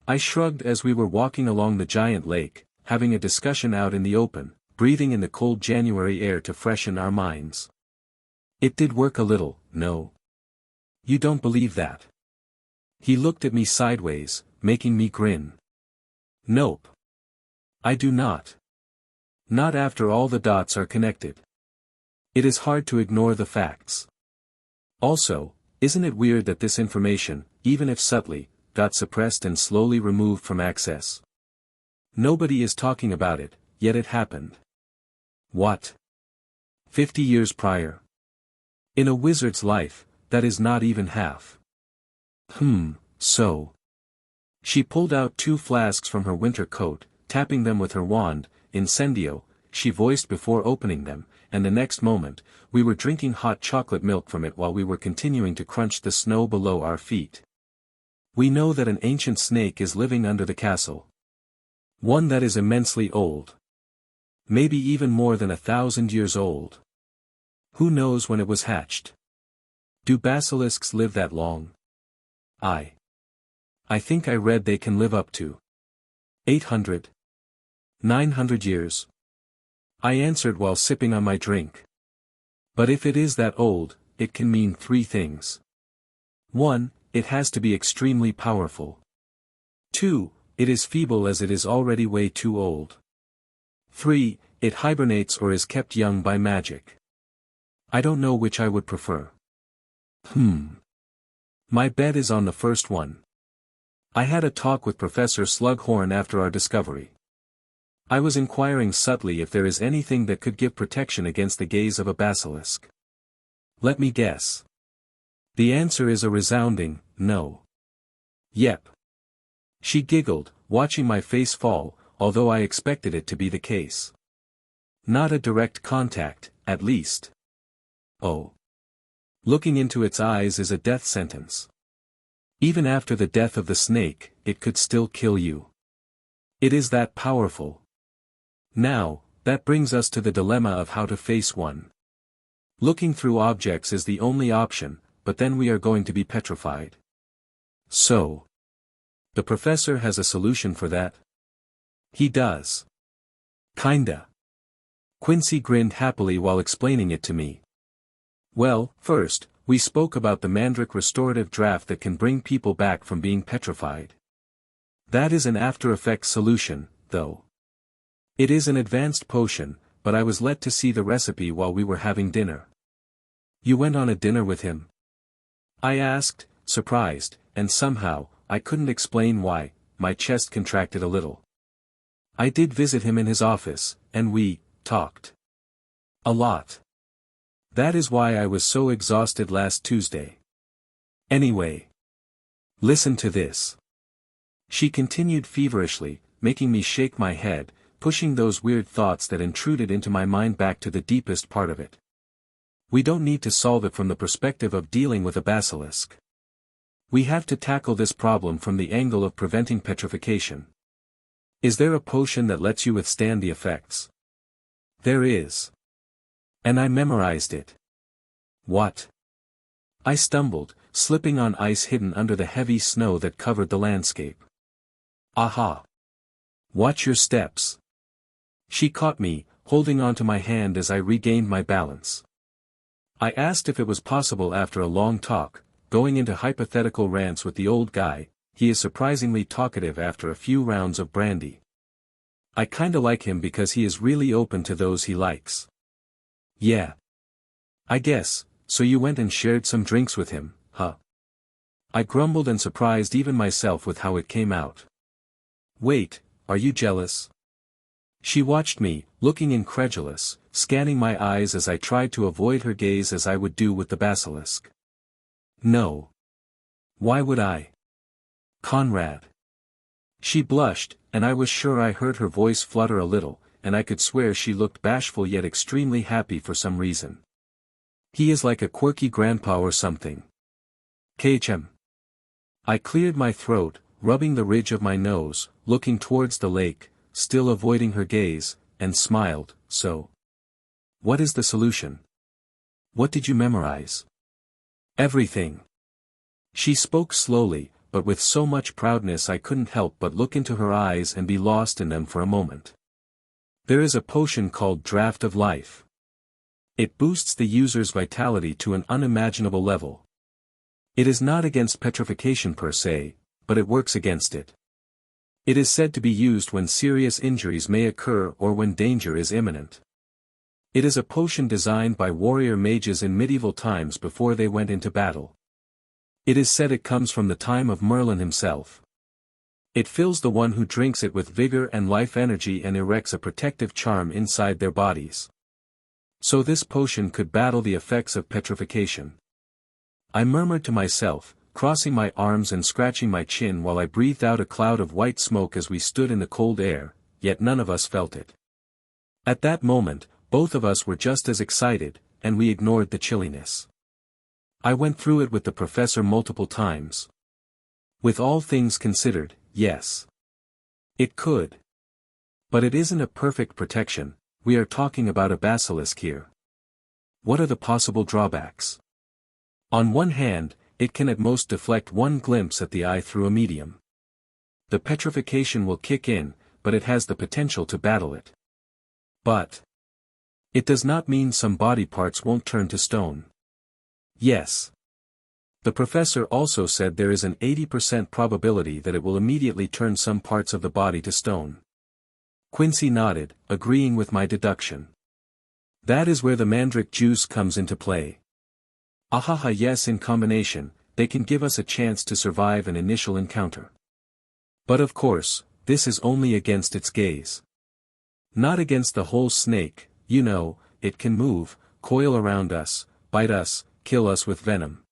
[SPEAKER 1] I shrugged as we were walking along the giant lake, having a discussion out in the open, breathing in the cold January air to freshen our minds. It did work a little, no? You don't believe that? He looked at me sideways, making me grin. Nope. I do not. Not after all the dots are connected. It is hard to ignore the facts. Also, isn't it weird that this information, even if subtly, got suppressed and slowly removed from access? Nobody is talking about it, yet it happened. What? 50 years prior. In a wizard's life, that is not even half. So. She pulled out 2 flasks from her winter coat, tapping them with her wand, "Incendio," she voiced before opening them, and the next moment, we were drinking hot chocolate milk from it while we were continuing to crunch the snow below our feet. We know that an ancient snake is living under the castle. One that is immensely old. Maybe even more than 1,000 years old. Who knows when it was hatched? Do basilisks live that long? I think I read they can live up to 800, 900 years. I answered while sipping on my drink. But if it is that old, it can mean 3 things. 1, it has to be extremely powerful. 2, it is feeble as it is already way too old. 3, it hibernates or is kept young by magic. I don't know which I would prefer. My bet is on the first one. I had a talk with Professor Slughorn after our discovery. I was inquiring subtly if there is anything that could give protection against the gaze of a basilisk. Let me guess. The answer is a resounding, no. Yep. She giggled, watching my face fall, although I expected it to be the case. Not a direct contact, at least. Oh. Looking into its eyes is a death sentence. Even after the death of the snake, it could still kill you. It is that powerful. Now, that brings us to the dilemma of how to face one. Looking through objects is the only option, but then we are going to be petrified. So. The professor has a solution for that? He does. Kinda. Quincy grinned happily while explaining it to me. Well, first, we spoke about the Mandrake restorative draft that can bring people back from being petrified. That is an after-effects solution, though. It is an advanced potion, but I was let to see the recipe while we were having dinner. You went on a dinner with him? I asked, surprised, and somehow, I couldn't explain why, my chest contracted a little. I did visit him in his office, and we talked. A lot. That is why I was so exhausted last Tuesday. Anyway. Listen to this. She continued feverishly, making me shake my head, pushing those weird thoughts that intruded into my mind back to the deepest part of it. We don't need to solve it from the perspective of dealing with a basilisk. We have to tackle this problem from the angle of preventing petrification. Is there a potion that lets you withstand the effects? There is. And I memorized it. What? I stumbled, slipping on ice hidden under the heavy snow that covered the landscape. Aha! Watch your steps. She caught me, holding onto my hand as I regained my balance. I asked if it was possible after a long talk, going into hypothetical rants with the old guy. He is surprisingly talkative after a few rounds of brandy. I kinda like him because he is really open to those he likes. Yeah. I guess, so you went and shared some drinks with him, huh? I grumbled and surprised even myself with how it came out. Wait, are you jealous? She watched me, looking incredulous, scanning my eyes as I tried to avoid her gaze as I would do with the basilisk. No. Why would I? Conrad. She blushed, and I was sure I heard her voice flutter a little, and I could swear she looked bashful yet extremely happy for some reason. He is like a quirky grandpa or something. KHM. I cleared my throat, rubbing the ridge of my nose, looking towards the lake, still avoiding her gaze, and smiled. So. What is the solution? What did you memorize? Everything. She spoke slowly, but with so much proudness I couldn't help but look into her eyes and be lost in them for a moment. There is a potion called Draught of Life. It boosts the user's vitality to an unimaginable level. It is not against petrification per se, but it works against it. It is said to be used when serious injuries may occur or when danger is imminent. It is a potion designed by warrior mages in medieval times before they went into battle. It is said it comes from the time of Merlin himself. It fills the one who drinks it with vigor and life energy and erects a protective charm inside their bodies. So this potion could battle the effects of petrification. I murmured to myself, crossing my arms and scratching my chin while I breathed out a cloud of white smoke as we stood in the cold air, yet none of us felt it. At that moment, both of us were just as excited, and we ignored the chilliness. I went through it with the professor multiple times. With all things considered, yes. It could. But it isn't a perfect protection. We are talking about a basilisk here. What are the possible drawbacks? On one hand, it can at most deflect one glimpse at the eye through a medium. The petrification will kick in, but it has the potential to battle it. But it does not mean some body parts won't turn to stone. Yes. The professor also said there is an 80% probability that it will immediately turn some parts of the body to stone. Quincy nodded, agreeing with my deduction. That is where the mandrake juice comes into play. Ahaha, yes, in combination, they can give us a chance to survive an initial encounter. But of course, this is only against its gaze. Not against the whole snake. You know, it can move, coil around us, bite us, kill us with venom.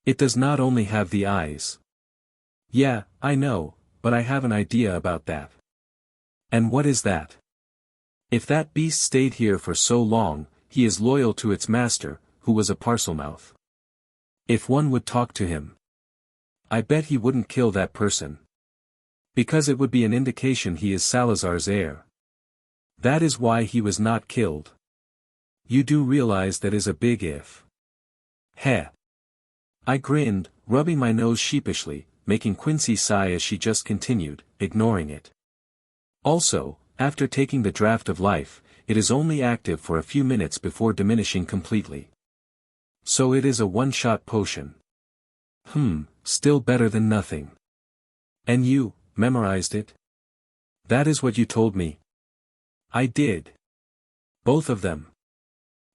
[SPEAKER 1] It does not only have the eyes. Yeah, I know, but I have an idea about that. And what is that? If that beast stayed here for so long, he is loyal to its master, who was a parselmouth. If one would talk to him, I bet he wouldn't kill that person. Because it would be an indication he is Salazar's heir. That is why he was not killed. You do realize that is a big if. Heh. I grinned, rubbing my nose sheepishly, making Quincy sigh as she just continued, ignoring it. Also, after taking the draught of life, it is only active for a few minutes before diminishing completely. So it is a one-shot potion. Still better than nothing. And you, memorized it? That is what you told me. I did. Both of them.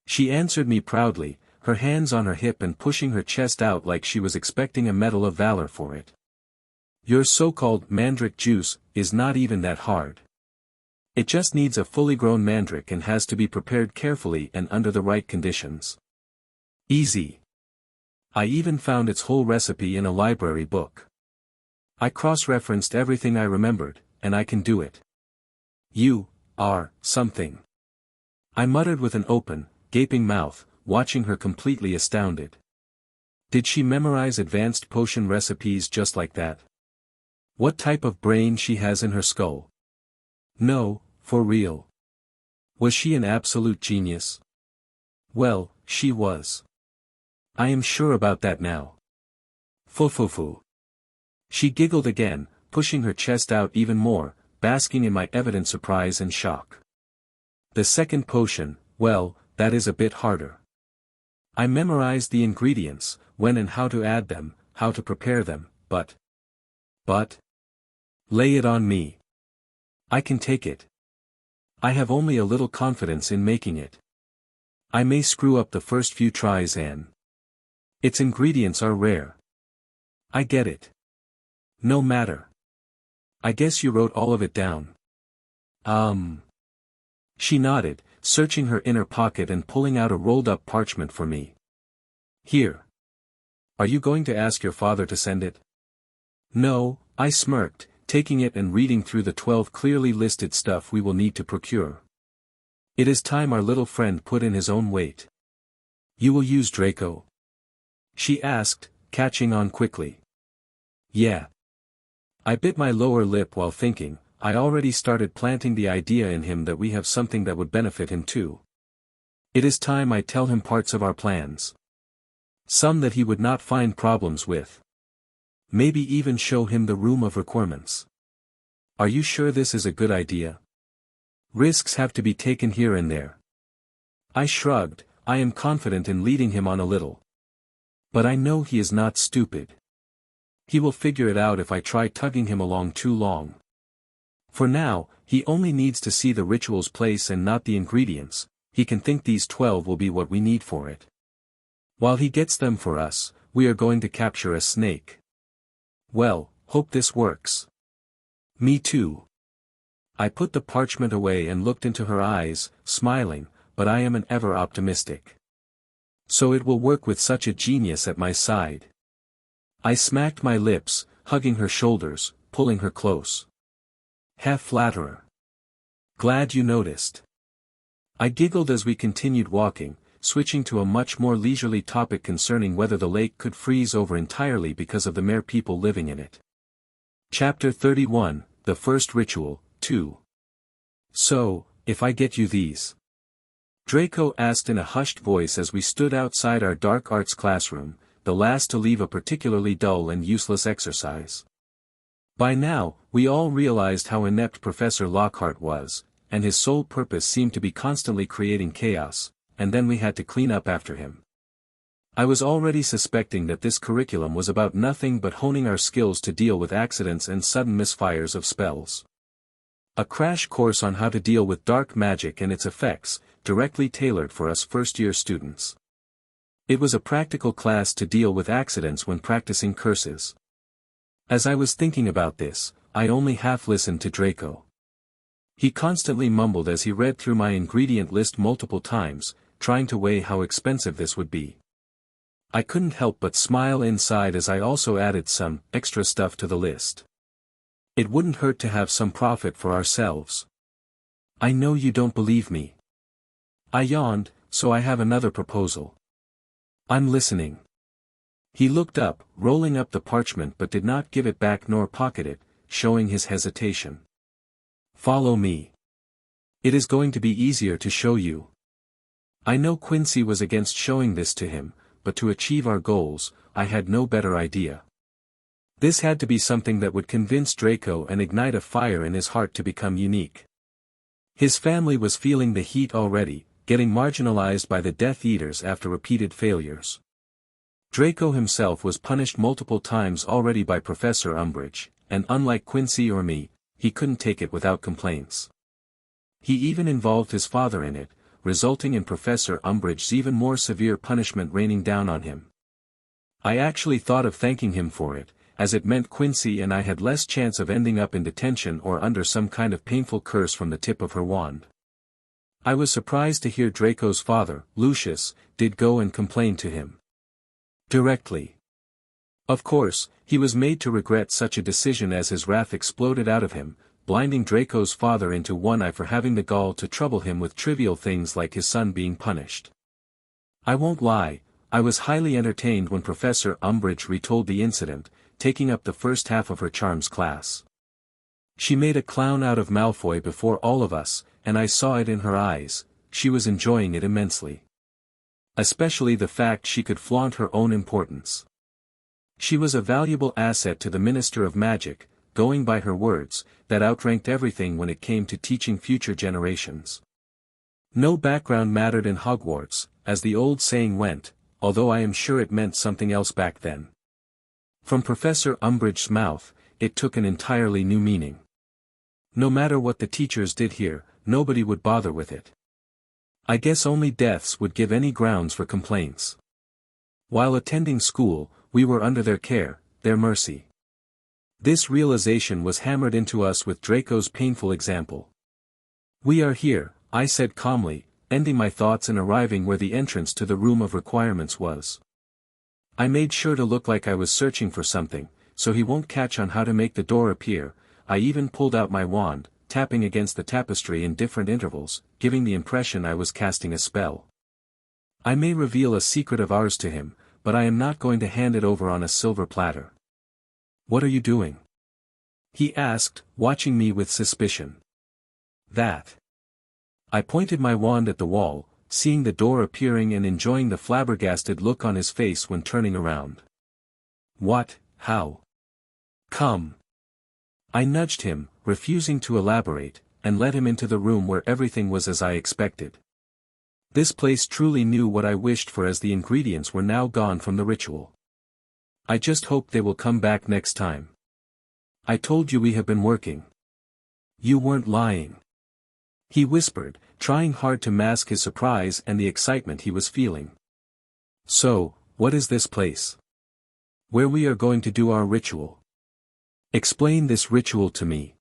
[SPEAKER 1] She answered me proudly, her hands on her hip and pushing her chest out like she was expecting a medal of valor for it. Your so-called mandrake juice is not even that hard. It just needs a fully grown mandrake and has to be prepared carefully and under the right conditions. Easy. I even found its whole recipe in a library book. I cross-referenced everything I remembered, and I can do it. You are something. I muttered with an open, gaping mouth, watching her completely astounded. Did she memorize advanced potion recipes just like that? What type of brain she has in her skull? No, for real. Was she an absolute genius? Well, she was. I am sure about that now. Foo. She giggled again, pushing her chest out even more, basking in my evident surprise and shock. The second potion, well, that is a bit harder. I memorized the ingredients, when and how to add them, how to prepare them, but... Lay it on me. I can take it. I have only a little confidence in making it. I may screw up the first few tries and... Its ingredients are rare. I get it. No matter. I guess you wrote all of it down. She nodded, searching her inner pocket and pulling out a rolled-up parchment for me. Here. Are you going to ask your father to send it? No, I smirked, taking it and reading through the 12 clearly listed stuff we will need to procure. It is time our little friend put in his own weight. You will use Draco? She asked, catching on quickly. Yeah. I bit my lower lip while thinking. I already started planting the idea in him that we have something that would benefit him too. It is time I tell him parts of our plans. Some that he would not find problems with. Maybe even show him the room of requirements. Are you sure this is a good idea? Risks have to be taken here and there. I shrugged. I am confident in leading him on a little. But I know he is not stupid. He will figure it out if I try tugging him along too long. For now, he only needs to see the ritual's place and not the ingredients. He can think these 12 will be what we need for it. While he gets them for us, we are going to capture a snake. Well, hope this works. Me too. I put the parchment away and looked into her eyes, smiling, but I am an ever optimistic. So it will work with such a genius at my side. I smacked my lips, hugging her shoulders, pulling her close. Flatterer. Glad you noticed. I giggled as we continued walking, switching to a much more leisurely topic concerning whether the lake could freeze over entirely because of the mere people living in it. Chapter 31, The First Ritual, 2. So, if I get you these? Draco asked in a hushed voice as we stood outside our dark arts classroom, the last to leave a particularly dull and useless exercise. By now, we all realized how inept Professor Lockhart was, and his sole purpose seemed to be constantly creating chaos, and then we had to clean up after him. I was already suspecting that this curriculum was about nothing but honing our skills to deal with accidents and sudden misfires of spells. A crash course on how to deal with dark magic and its effects, directly tailored for us first-year students. It was a practical class to deal with accidents when practicing curses. As I was thinking about this, I only half listened to Draco. He constantly mumbled as he read through my ingredient list multiple times, trying to weigh how expensive this would be. I couldn't help but smile inside as I also added some extra stuff to the list. It wouldn't hurt to have some profit for ourselves. I know you don't believe me. I yawned, so I have another proposal. I'm listening. He looked up, rolling up the parchment but did not give it back nor pocket it, showing his hesitation. Follow me. It is going to be easier to show you. I know Quincy was against showing this to him, but to achieve our goals, I had no better idea. This had to be something that would convince Draco and ignite a fire in his heart to become unique. His family was feeling the heat already, getting marginalized by the Death Eaters after repeated failures. Draco himself was punished multiple times already by Professor Umbridge, and unlike Quincy or me, he couldn't take it without complaints. He even involved his father in it, resulting in Professor Umbridge's even more severe punishment raining down on him. I actually thought of thanking him for it, as it meant Quincy and I had less chance of ending up in detention or under some kind of painful curse from the tip of her wand. I was surprised to hear Draco's father, Lucius, did go and complain to him. Directly. Of course, he was made to regret such a decision as his wrath exploded out of him, blinding Draco's father into one eye for having the gall to trouble him with trivial things like his son being punished. I won't lie, I was highly entertained when Professor Umbridge retold the incident, taking up the first half of her charms class. She made a clown out of Malfoy before all of us, and I saw it in her eyes. She was enjoying it immensely. Especially the fact she could flaunt her own importance. She was a valuable asset to the Minister of Magic, going by her words, that outranked everything when it came to teaching future generations. No background mattered in Hogwarts, as the old saying went, although I am sure it meant something else back then. From Professor Umbridge's mouth, it took an entirely new meaning. No matter what the teachers did here, nobody would bother with it. I guess only deaths would give any grounds for complaints. While attending school, we were under their care, their mercy. This realization was hammered into us with Draco's painful example. "We are here," I said calmly, ending my thoughts and arriving where the entrance to the room of requirements was. I made sure to look like I was searching for something, so he won't catch on how to make the door appear. I even pulled out my wand, tapping against the tapestry in different intervals, giving the impression I was casting a spell. I may reveal a secret of ours to him, but I am not going to hand it over on a silver platter. "What are you doing?" he asked, watching me with suspicion. "That." I pointed my wand at the wall, seeing the door appearing and enjoying the flabbergasted look on his face when turning around. "What, how? Come." I nudged him, refusing to elaborate, and led him into the room where everything was as I expected. This place truly knew what I wished for, as the ingredients were now gone from the ritual. "I just hope they will come back next time. I told you we have been working." "You weren't lying," he whispered, trying hard to mask his surprise and the excitement he was feeling. "So, what is this place? Where we are going to do our ritual? Explain this ritual to me.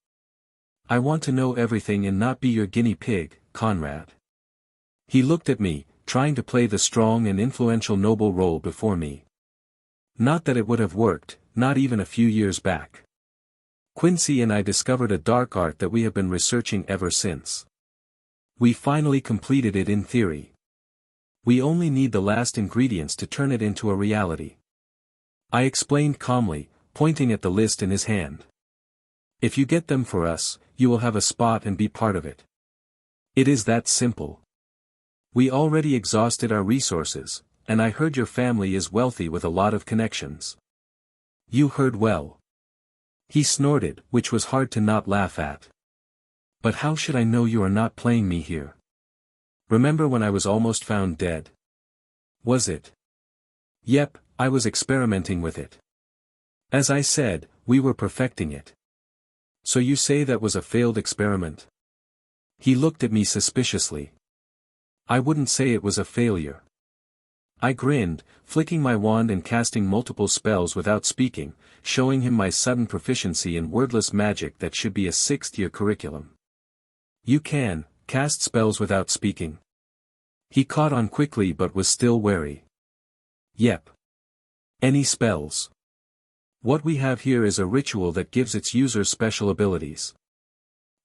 [SPEAKER 1] I want to know everything and not be your guinea pig, Conrad." He looked at me, trying to play the strong and influential noble role before me. Not that it would have worked, not even a few years back. Quincy and I discovered a dark art that we have been researching ever since. We finally completed it in theory. We only need the last ingredients to turn it into a reality. I explained calmly, pointing at the list in his hand. "If you get them for us, you will have a spot and be part of it. It is that simple. We already exhausted our resources, and I heard your family is wealthy with a lot of connections." "You heard well." He snorted, which was hard to not laugh at. "But how should I know you are not playing me here? Remember when I was almost found dead?" "Was it?" "Yep, I was experimenting with it. As I said, we were perfecting it." "So you say that was a failed experiment?" He looked at me suspiciously. "I wouldn't say it was a failure." I grinned, flicking my wand and casting multiple spells without speaking, showing him my sudden proficiency in wordless magic that should be a sixth-year curriculum. "You can cast spells without speaking?" He caught on quickly but was still wary. "Yep. Any spells. What we have here is a ritual that gives its users special abilities.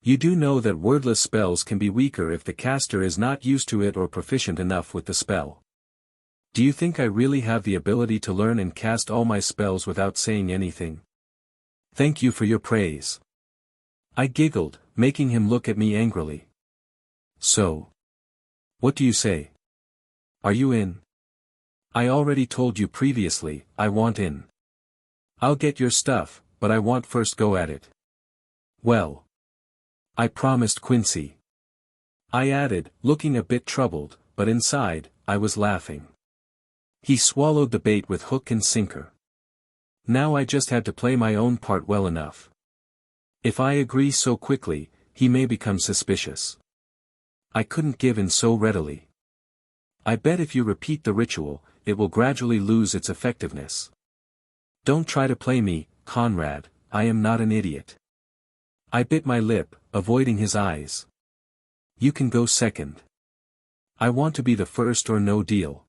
[SPEAKER 1] You do know that wordless spells can be weaker if the caster is not used to it or proficient enough with the spell. Do you think I really have the ability to learn and cast all my spells without saying anything?" "Thank you for your praise." I giggled, making him look at me angrily. "So? What do you say? Are you in?" "I already told you previously, I want in. I'll get your stuff, but I want first go at it." "Well. I promised Quincy." I added, looking a bit troubled, but inside, I was laughing. He swallowed the bait with hook and sinker. Now I just had to play my own part well enough. If I agree so quickly, he may become suspicious. I couldn't give in so readily. "I bet if you repeat the ritual, it will gradually lose its effectiveness. Don't try to play me, Conrad, I am not an idiot." I bit my lip, avoiding his eyes. "You can go second. I want to be the first or no deal."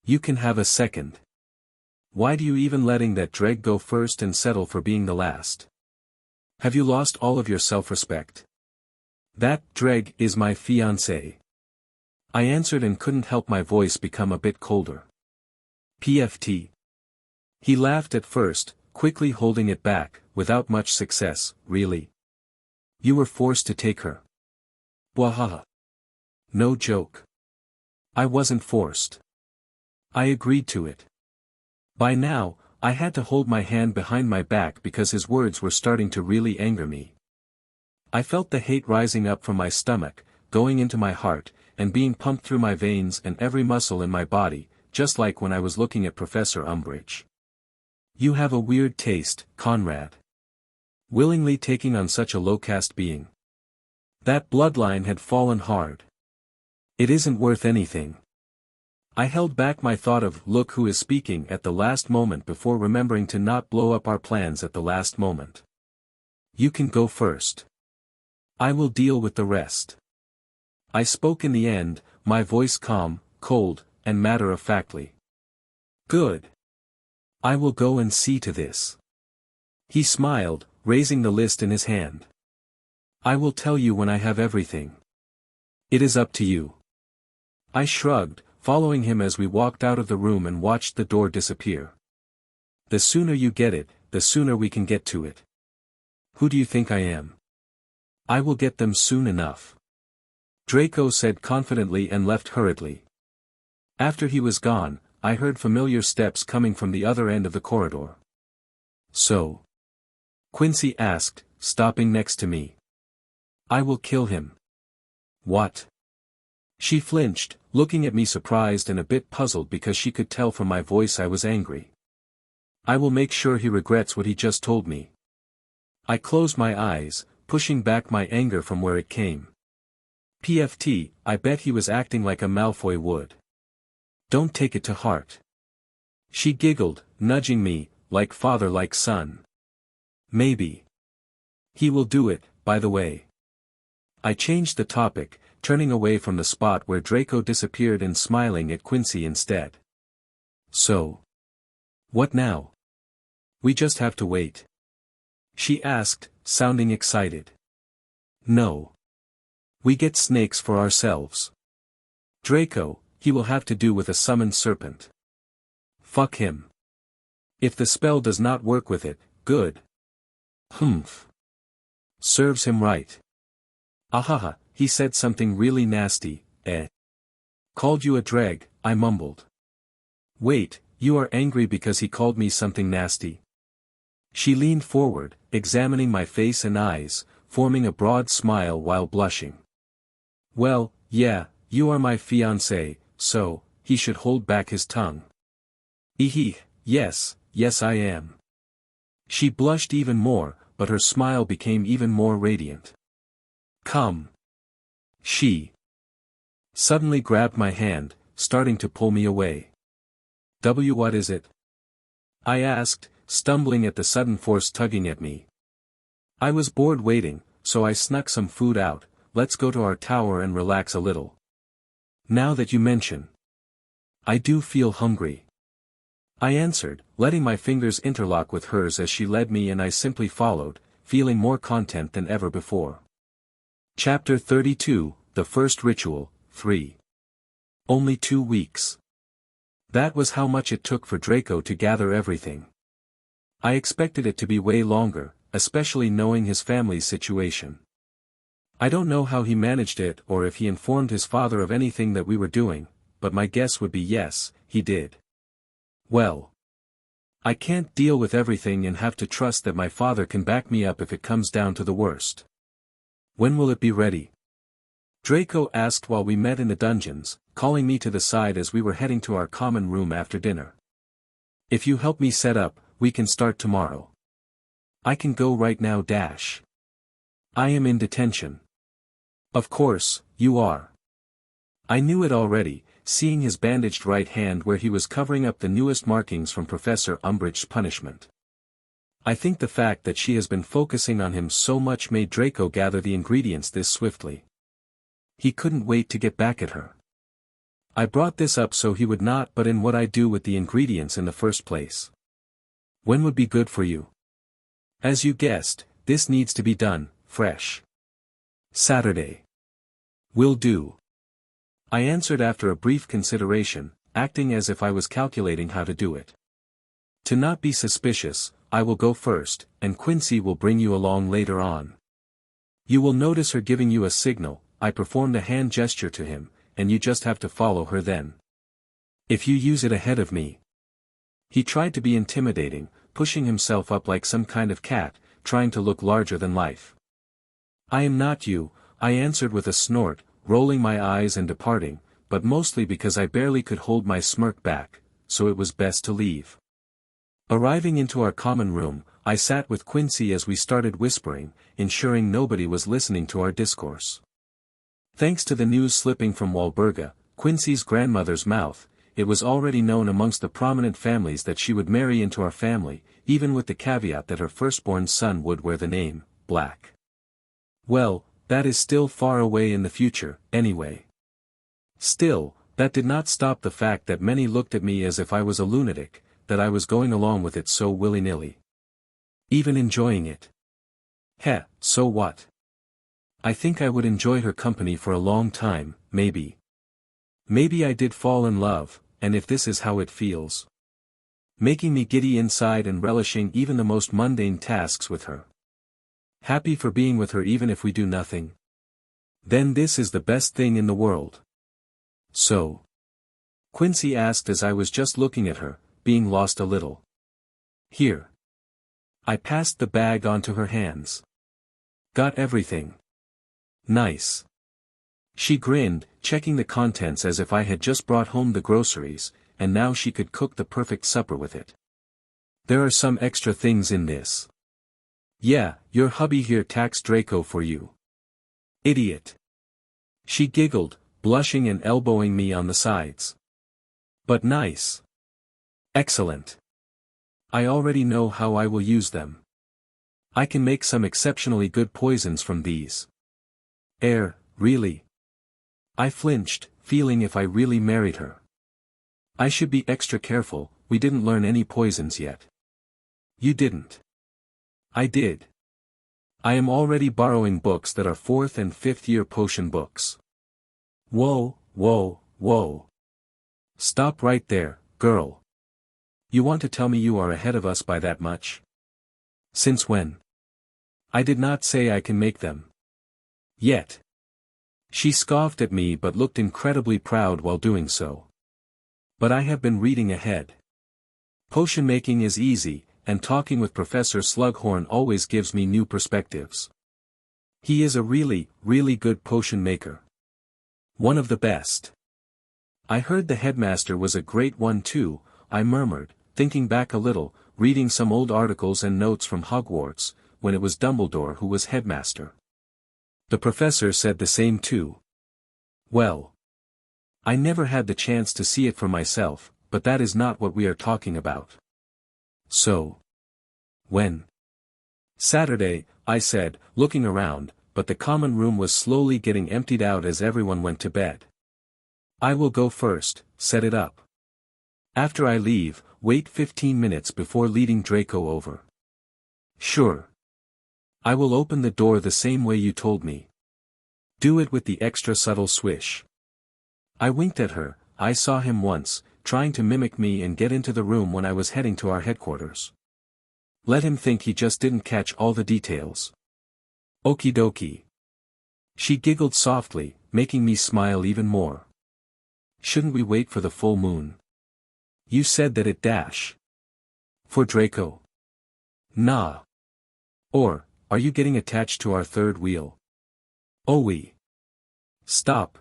[SPEAKER 1] "You can have a second. Why do you even letting that dreg go first and settle for being the last?" Have you lost all of your self-respect? That dreg is my fiancé. I answered and couldn't help my voice become a bit colder. PFT. He laughed at first, quickly holding it back, without much success. Really? You were forced to take her. Wahaha. No joke. I wasn't forced. I agreed to it. By now, I had to hold my hand behind my back because his words were starting to really anger me. I felt the hate rising up from my stomach, going into my heart, and being pumped through my veins and every muscle in my body, just like when I was looking at Professor Umbridge. You have a weird taste, Conrad. Willingly taking on such a low-caste being. That bloodline had fallen hard. It isn't worth anything. I held back my thought of "look who is speaking" at the last moment before remembering to not blow up our plans at the last moment. You can go first. I will deal with the rest. I spoke in the end, my voice calm, cold, and matter-of-factly. Good. I will go and see to this. He smiled, raising the list in his hand. I will tell you when I have everything. It is up to you. I shrugged, following him as we walked out of the room and watched the door disappear. The sooner you get it, the sooner we can get to it. Who do you think I am? I will get them soon enough. Draco said confidently and left hurriedly. After he was gone, I heard familiar steps coming from the other end of the corridor. So? Quincy asked, stopping next to me. I will kill him. What? She flinched, looking at me surprised and a bit puzzled because she could tell from my voice I was angry. I will make sure he regrets what he just told me. I closed my eyes, pushing back my anger from where it came. PFT, I bet he was acting like a Malfoy would. Don't take it to heart. She giggled, nudging me, like father like son. Maybe. He will do it, by the way. I changed the topic, turning away from the spot where Draco disappeared and smiling at Quincy instead. So? What now? We just have to wait. She asked, sounding excited. No. We get snakes for ourselves. Draco, he will have to do with a summoned serpent. Fuck him. If the spell does not work with it, good. Humph. Serves him right. Ahaha, he said something really nasty, eh? Called you a dreg, I mumbled. Wait, you are angry because he called me something nasty? She leaned forward, examining my face and eyes, forming a broad smile while blushing. Well, yeah, you are my fiancé, so, he should hold back his tongue. Yes, I am. She blushed even more, but her smile became even more radiant. Come. She suddenly grabbed my hand, starting to pull me away. What is it? I asked, stumbling at the sudden force tugging at me. I was bored waiting, so I snuck some food out. Let's go to our tower and relax a little. Now that you mention. I do feel hungry. I answered, letting my fingers interlock with hers as she led me and I simply followed, feeling more content than ever before. Chapter 32, The First Ritual, 3. Only 2 weeks. That was how much it took for Draco to gather everything. I expected it to be way longer, especially knowing his family's situation. I don't know how he managed it or if he informed his father of anything that we were doing, but my guess would be yes, he did. Well. I can't deal with everything and have to trust that my father can back me up if it comes down to the worst. When will it be ready? Draco asked while we met in the dungeons, calling me to the side as we were heading to our common room after dinner. If you help me set up, we can start tomorrow. I can go right now. I am in detention. Of course, you are. I knew it already, seeing his bandaged right hand where he was covering up the newest markings from Professor Umbridge's punishment. I think the fact that she has been focusing on him so much made Draco gather the ingredients this swiftly. He couldn't wait to get back at her. I brought this up so he would not but in what I do with the ingredients in the first place. When would be good for you? As you guessed, this needs to be done, fresh. Saturday. Will do. I answered after a brief consideration, acting as if I was calculating how to do it. To not be suspicious, I will go first, and Quincy will bring you along later on. You will notice her giving you a signal. I performed a hand gesture to him, and you just have to follow her then. If you use it ahead of me. He tried to be intimidating, pushing himself up like some kind of cat, trying to look larger than life. I am not you, I answered with a snort, rolling my eyes and departing, but mostly because I barely could hold my smirk back, so it was best to leave. Arriving into our common room, I sat with Quincy as we started whispering, ensuring nobody was listening to our discourse. Thanks to the news slipping from Walburga, Quincy's grandmother's mouth, it was already known amongst the prominent families that she would marry into our family, even with the caveat that her firstborn son would wear the name, Black. Well, that is still far away in the future, anyway. Still, that did not stop the fact that many looked at me as if I was a lunatic, that I was going along with it so willy-nilly. Even enjoying it. Heh, so what? I think I would enjoy her company for a long time, maybe. Maybe I did fall in love, and if this is how it feels. Making me giddy inside and relishing even the most mundane tasks with her. Happy for being with her even if we do nothing. Then this is the best thing in the world. So? Quincy asked as I was just looking at her, being lost a little. Here. I passed the bag onto her hands. Got everything. Nice. She grinned, checking the contents as if I had just brought home the groceries, and now she could cook the perfect supper with it. There are some extra things in this. Yeah, your hubby here taxed Draco for you. Idiot. She giggled, blushing and elbowing me on the sides. But nice. Excellent. I already know how I will use them. I can make some exceptionally good poisons from these. Really? I flinched, feeling if I really married her. I should be extra careful, we didn't learn any poisons yet. You didn't. I did. I am already borrowing books that are 4th and 5th year potion books. Whoa. Stop right there, girl. You want to tell me you are ahead of us by that much? Since when? I did not say I can make them. Yet. She scoffed at me but looked incredibly proud while doing so. But I have been reading ahead. Potion making is easy, and talking with Professor Slughorn always gives me new perspectives. He is a really good potion maker. One of the best. I heard the headmaster was a great one too, I murmured, thinking back a little, reading some old articles and notes from Hogwarts, when it was Dumbledore who was headmaster. The professor said the same too. Well. I never had the chance to see it for myself, but that is not what we are talking about. So. When? Saturday, I said, looking around, but the common room was slowly getting emptied out as everyone went to bed. I will go first, set it up. After I leave, wait 15 minutes before leading Draco over. Sure. I will open the door the same way you told me. Do it with the extra subtle swish. I winked at her. I saw him once, trying to mimic me and get into the room when I was heading to our headquarters. Let him think he just didn't catch all the details. Okie dokie. She giggled softly, making me smile even more. Shouldn't we wait for the full moon? You said that it dash. For Draco? Nah. Or, are you getting attached to our third wheel? Oh we. Stop.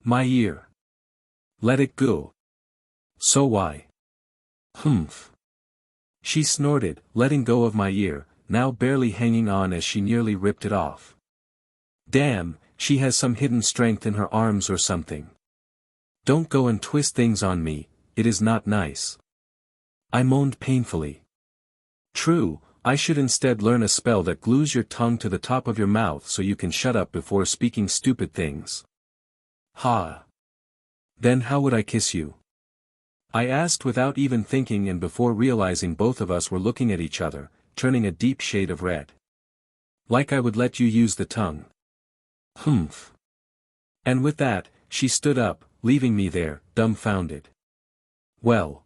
[SPEAKER 1] My ear. Let it go. So why? Humph. She snorted, letting go of my ear, now barely hanging on as she nearly ripped it off. Damn, she has some hidden strength in her arms or something. Don't go and twist things on me, it is not nice. I moaned painfully. True, I should instead learn a spell that glues your tongue to the top of your mouth so you can shut up before speaking stupid things. Ha. Then how would I kiss you? I asked without even thinking and before realizing both of us were looking at each other, turning a deep shade of red. Like I would let you use the tongue. Humph. And with that, she stood up, leaving me there, dumbfounded. Well.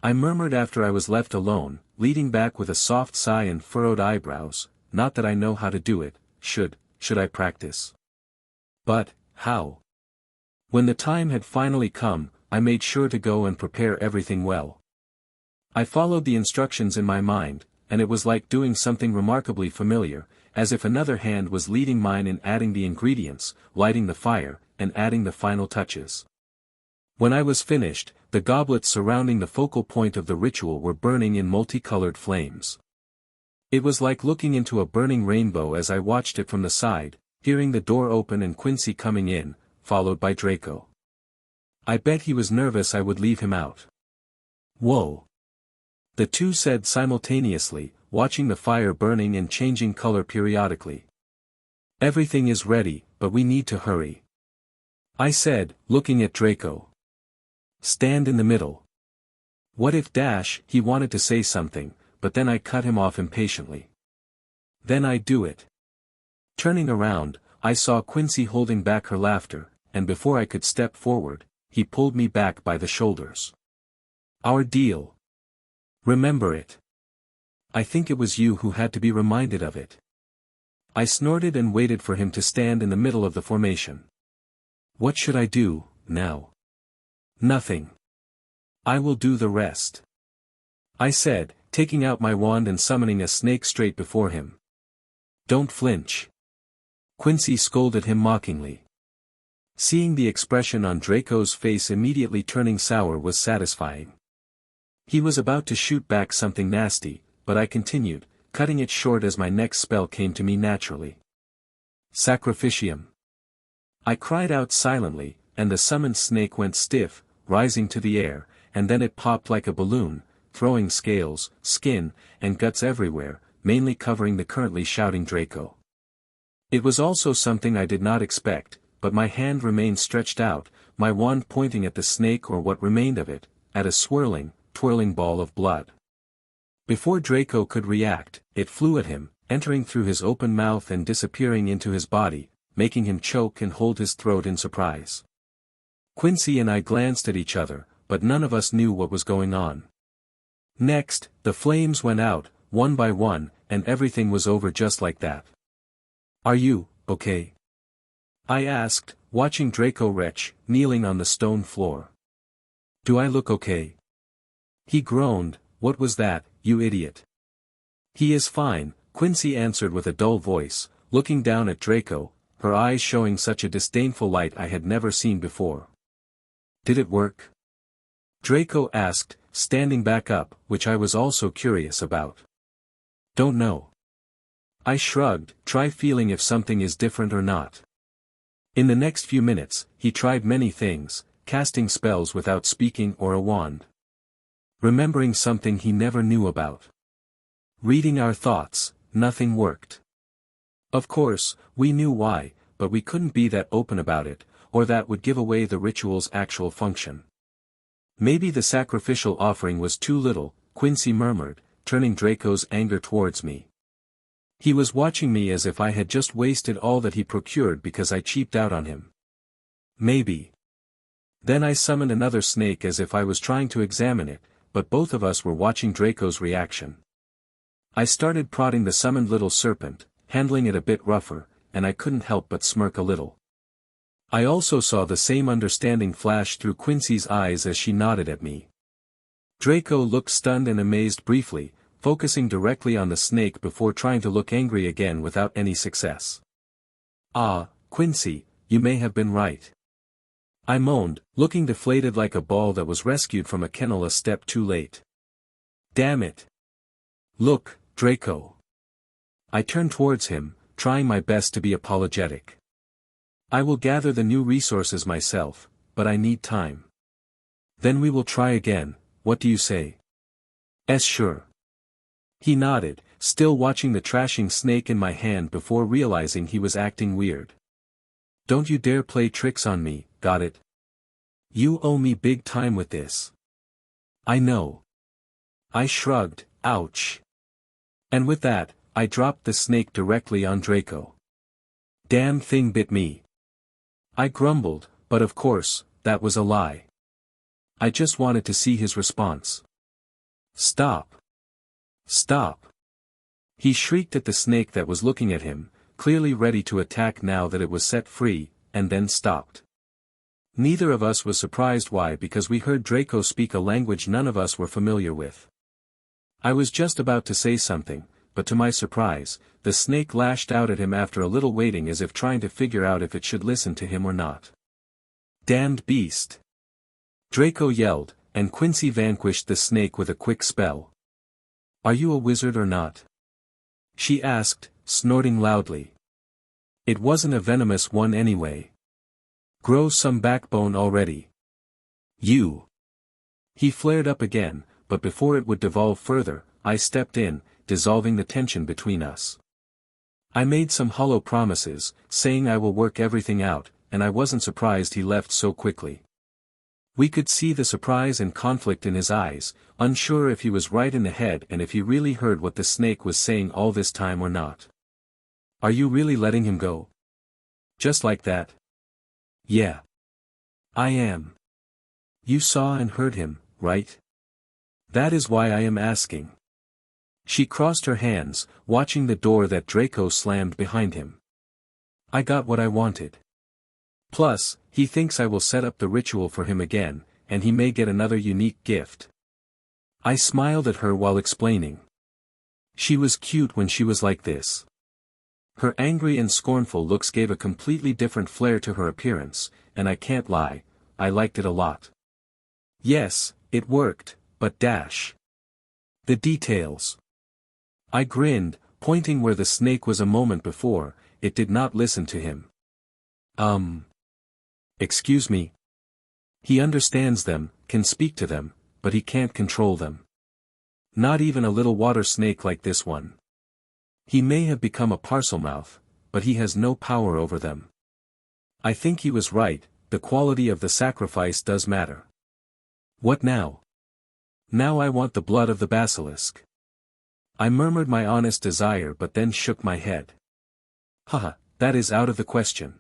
[SPEAKER 1] I murmured after I was left alone, leading back with a soft sigh and furrowed eyebrows, not that I know how to do it, should I practice? But, how? When the time had finally come, I made sure to go and prepare everything well. I followed the instructions in my mind, and it was like doing something remarkably familiar, as if another hand was leading mine in adding the ingredients, lighting the fire, and adding the final touches. When I was finished, the goblets surrounding the focal point of the ritual were burning in multicolored flames. It was like looking into a burning rainbow as I watched it from the side, hearing the door open and Quincy coming in, followed by Draco. I bet he was nervous I would leave him out. Whoa! The two said simultaneously, watching the fire burning and changing color periodically. Everything is ready, but we need to hurry. I said, looking at Draco. Stand in the middle. What if he wanted to say something, but then I cut him off impatiently. Then I'd do it. Turning around, I saw Quincy holding back her laughter, and before I could step forward, he pulled me back by the shoulders. Our deal. Remember it. I think it was you who had to be reminded of it. I snorted and waited for him to stand in the middle of the formation. What should I do, now? Nothing. I will do the rest. I said, taking out my wand and summoning a snake straight before him. Don't flinch. Quincy scolded him mockingly. Seeing the expression on Draco's face immediately turning sour was satisfying. He was about to shoot back something nasty, but I continued, cutting it short as my next spell came to me naturally. Sacrificium. I cried out silently, and the summoned snake went stiff, rising to the air, and then it popped like a balloon, throwing scales, skin, and guts everywhere, mainly covering the currently shouting Draco. It was also something I did not expect, but my hand remained stretched out, my wand pointing at the snake or what remained of it, at a swirling, twirling ball of blood. Before Draco could react, it flew at him, entering through his open mouth and disappearing into his body, making him choke and hold his throat in surprise. Quincy and I glanced at each other, but none of us knew what was going on. Next, the flames went out, one by one, and everything was over just like that. Are you, okay? I asked, watching Draco retch, kneeling on the stone floor. Do I look okay? He groaned, what was that, you idiot? He is fine, Quincy answered with a dull voice, looking down at Draco, her eyes showing such a disdainful light I had never seen before. Did it work? Draco asked, standing back up, which I was also curious about. Don't know. I shrugged, try feeling if something is different or not. In the next few minutes, he tried many things, casting spells without speaking or a wand. Remembering something he never knew about. Reading our thoughts, nothing worked. Of course, we knew why, but we couldn't be that open about it, or that would give away the ritual's actual function. Maybe the sacrificial offering was too little, Quincy murmured, turning Draco's anger towards me. He was watching me as if I had just wasted all that he procured because I cheaped out on him. Maybe. Then I summoned another snake as if I was trying to examine it, but both of us were watching Draco's reaction. I started prodding the summoned little serpent, handling it a bit rougher, and I couldn't help but smirk a little. I also saw the same understanding flash through Quincy's eyes as she nodded at me. Draco looked stunned and amazed briefly, focusing directly on the snake before trying to look angry again without any success. Ah, Quincy, you may have been right. I moaned, looking deflated like a ball that was rescued from a kennel a step too late. Damn it. Look, Draco. I turned towards him, trying my best to be apologetic. I will gather the new resources myself, but I need time. Then we will try again, what do you say? Sure. He nodded, still watching the trashing snake in my hand before realizing he was acting weird. Don't you dare play tricks on me, got it? You owe me big time with this. I know. I shrugged, ouch. And with that, I dropped the snake directly on Draco. Damn thing bit me. I grumbled, but of course, that was a lie. I just wanted to see his response. Stop. Stop. He shrieked at the snake that was looking at him, clearly ready to attack now that it was set free, and then stopped. Neither of us was surprised why, because we heard Draco speak a language none of us were familiar with. I was just about to say something, but to my surprise, the snake lashed out at him after a little waiting as if trying to figure out if it should listen to him or not. Damned beast! Draco yelled, and Quincy vanquished the snake with a quick spell. Are you a wizard or not? She asked, snorting loudly. It wasn't a venomous one anyway. Grow some backbone already. You. He flared up again, but before it would devolve further, I stepped in, dissolving the tension between us. I made some hollow promises, saying I will work everything out, and I wasn't surprised he left so quickly. We could see the surprise and conflict in his eyes, unsure if he was right in the head and if he really heard what the snake was saying all this time or not. Are you really letting him go? Just like that? Yeah. I am. You saw and heard him, right? That is why I am asking. She crossed her hands, watching the door that Draco slammed behind him. I got what I wanted. Plus, he thinks I will set up the ritual for him again, and he may get another unique gift. I smiled at her while explaining. She was cute when she was like this. Her angry and scornful looks gave a completely different flair to her appearance, and I can't lie, I liked it a lot. Yes, it worked, but dash. The details. I grinned, pointing where the snake was a moment before. It did not listen to him. Excuse me. He understands them, can speak to them, but he can't control them. Not even a little water snake like this one. He may have become a parselmouth, but he has no power over them. I think he was right, the quality of the sacrifice does matter. What now? Now I want the blood of the basilisk. I murmured my honest desire but then shook my head. Haha, that is out of the question.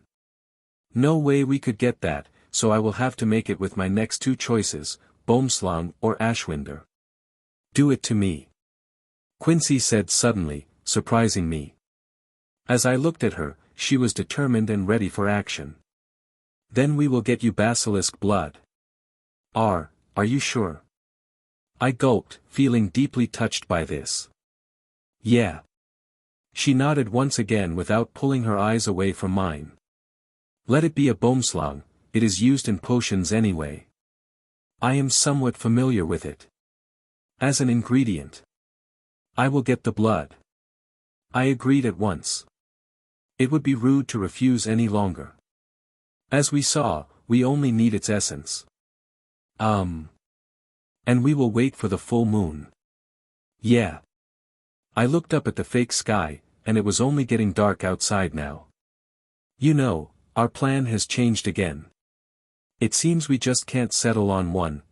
[SPEAKER 1] No way we could get that, so I will have to make it with my next two choices, Boomslang or Ashwinder. Do it to me. Quincy said suddenly, surprising me. As I looked at her, she was determined and ready for action. Then we will get you basilisk blood. Are you sure? I gulped, feeling deeply touched by this. Yeah. She nodded once again without pulling her eyes away from mine. Let it be a boomslang, it is used in potions anyway. I am somewhat familiar with it. As an ingredient. I will get the blood. I agreed at once. It would be rude to refuse any longer. As we saw, we only need its essence. And we will wait for the full moon. Yeah. I looked up at the fake sky, and it was only getting dark outside now. You know, our plan has changed again. It seems we just can't settle on one,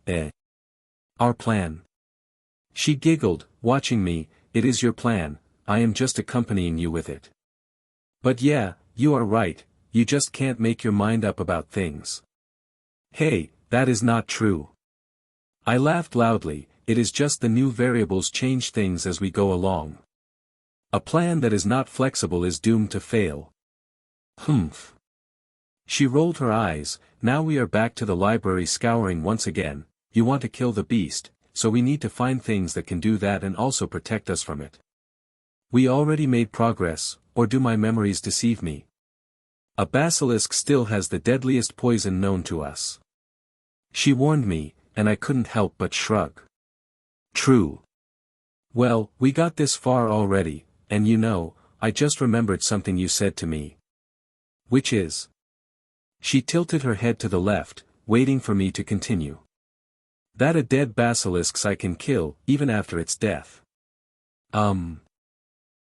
[SPEAKER 1] Our plan. She giggled, watching me. It is your plan, I am just accompanying you with it. But yeah, you are right, you just can't make your mind up about things. Hey, that is not true. I laughed loudly, it is just the new variables change things as we go along. A plan that is not flexible is doomed to fail. Humph. She rolled her eyes. Now we are back to the library scouring once again. You want to kill the beast, so we need to find things that can do that and also protect us from it. We already made progress, or do my memories deceive me? A basilisk still has the deadliest poison known to us. She warned me, and I couldn't help but shrug. True. Well, we got this far already, and you know, I just remembered something you said to me. Which is? She tilted her head to the left, waiting for me to continue. That a dead basilisk I can kill, even after its death.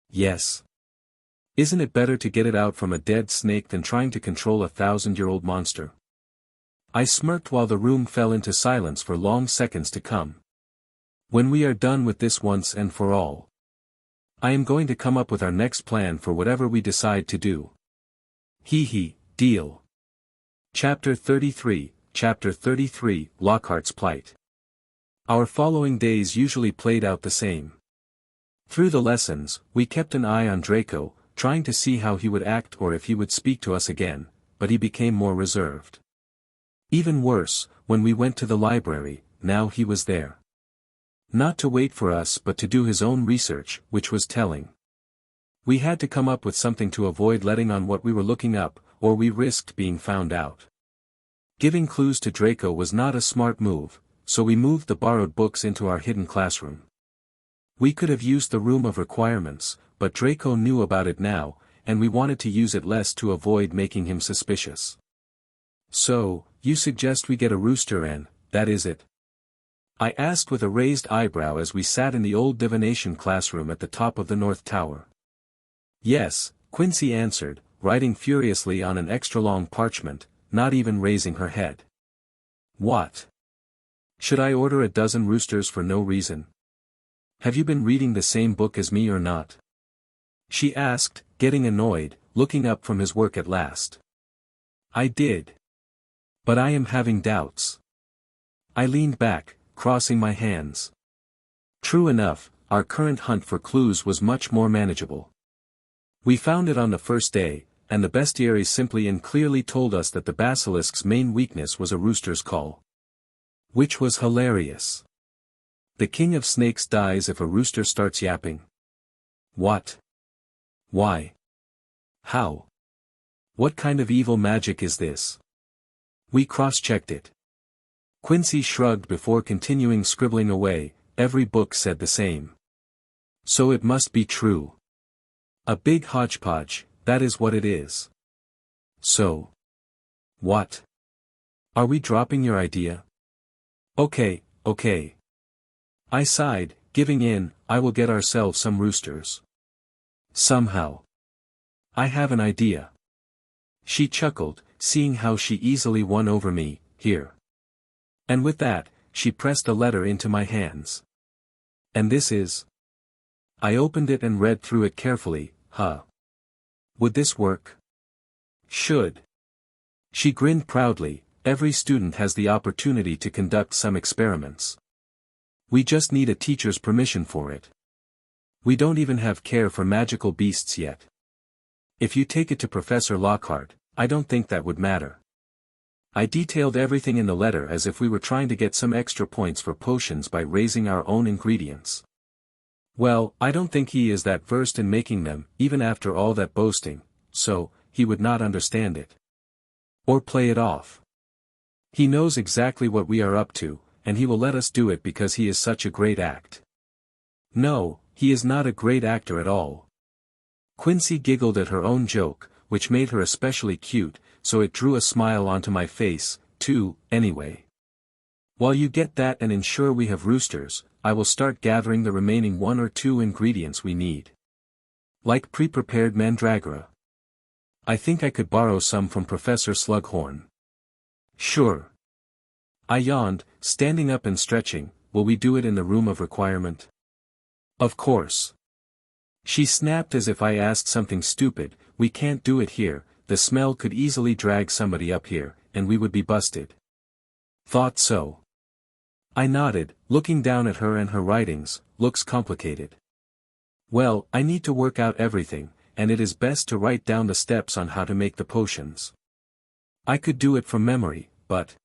[SPEAKER 1] Yes. Isn't it better to get it out from a dead snake than trying to control a 1,000-year-old monster? I smirked while the room fell into silence for long seconds to come. When we are done with this once and for all. I am going to come up with our next plan for whatever we decide to do. Deal. Chapter 33, Lockhart's Plight. Our following days usually played out the same. Through the lessons, we kept an eye on Draco, trying to see how he would act or if he would speak to us again, but he became more reserved. Even worse, when we went to the library, now he was there. Not to wait for us but to do his own research, which was telling. We had to come up with something to avoid letting on what we were looking up, or we risked being found out. Giving clues to Draco was not a smart move, so we moved the borrowed books into our hidden classroom. We could have used the room of requirements, but Draco knew about it now, and we wanted to use it less to avoid making him suspicious. So, you suggest we get a rooster and, that is it? I asked with a raised eyebrow as we sat in the old divination classroom at the top of the North Tower. Yes, Quincy answered, writing furiously on an extra-long parchment, not even raising her head. What? Should I order a dozen roosters for no reason? Have you been reading the same book as me or not? She asked, getting annoyed, looking up from his work at last. I did. But I am having doubts. I leaned back, crossing my hands. True enough, our current hunt for clues was much more manageable. We found it on the first day, and the bestiary simply and clearly told us that the basilisk's main weakness was a rooster's call. Which was hilarious. The king of snakes dies if a rooster starts yapping. What? Why? How? What kind of evil magic is this? We cross-checked it. Quincy shrugged before continuing scribbling away, every book said the same. So it must be true. A big hodgepodge, that is what it is. So. What? Are we dropping your idea? Okay. I sighed, giving in, I will get ourselves some roosters. Somehow. I have an idea. She chuckled, seeing how she easily won over me, here. And with that, she pressed a letter into my hands. And this is? I opened it and read through it carefully, Would this work? Should. She grinned proudly, every student has the opportunity to conduct some experiments. We just need a teacher's permission for it. We don't even have care for magical beasts yet. If you take it to Professor Lockhart, I don't think that would matter. I detailed everything in the letter as if we were trying to get some extra points for potions by raising our own ingredients. Well, I don't think he is that versed in making them, even after all that boasting, so, he would not understand it. Or play it off. He knows exactly what we are up to, and he will let us do it because he is such a great act. No, he is not a great actor at all. Quincy giggled at her own joke, which made her especially cute, so it drew a smile onto my face, too, anyway. While you get that and ensure we have roosters, I will start gathering the remaining 1 or 2 ingredients we need. Like pre-prepared mandragora. I think I could borrow some from Professor Slughorn. Sure. I yawned, standing up and stretching, will we do it in the room of requirement? Of course. She snapped as if I asked something stupid, we can't do it here, the smell could easily drag somebody up here, and we would be busted. Thought so. I nodded, looking down at her and her writings, looks complicated. Well, I need to work out everything, and it is best to write down the steps on how to make the potions. I could do it from memory, but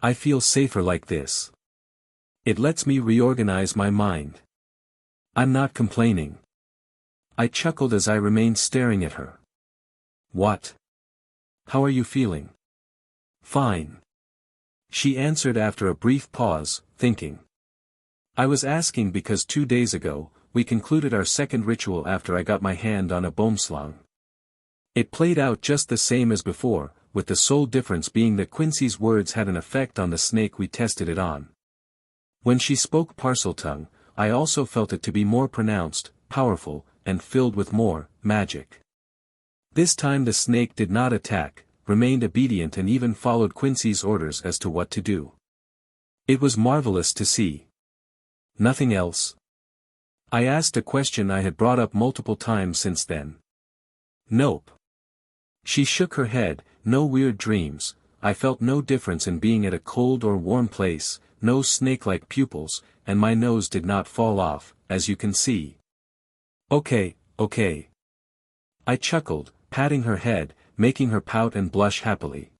[SPEAKER 1] I feel safer like this. It lets me reorganize my mind. I'm not complaining. I chuckled as I remained staring at her. What? How are you feeling? Fine. She answered after a brief pause, thinking. I was asking because 2 days ago, we concluded our second ritual after I got my hand on a boomslang. It played out just the same as before, with the sole difference being that Quincy's words had an effect on the snake we tested it on. When she spoke Parseltongue, I also felt it to be more pronounced, powerful, and filled with more magic. This time the snake did not attack, remained obedient and even followed Quincy's orders as to what to do. It was marvelous to see. Nothing else? I asked a question I had brought up multiple times since then. Nope. She shook her head. No weird dreams. I felt no difference in being at a cold or warm place, no snake-like pupils, and my nose did not fall off, as you can see. Okay. I chuckled, patting her head, making her pout and blush happily.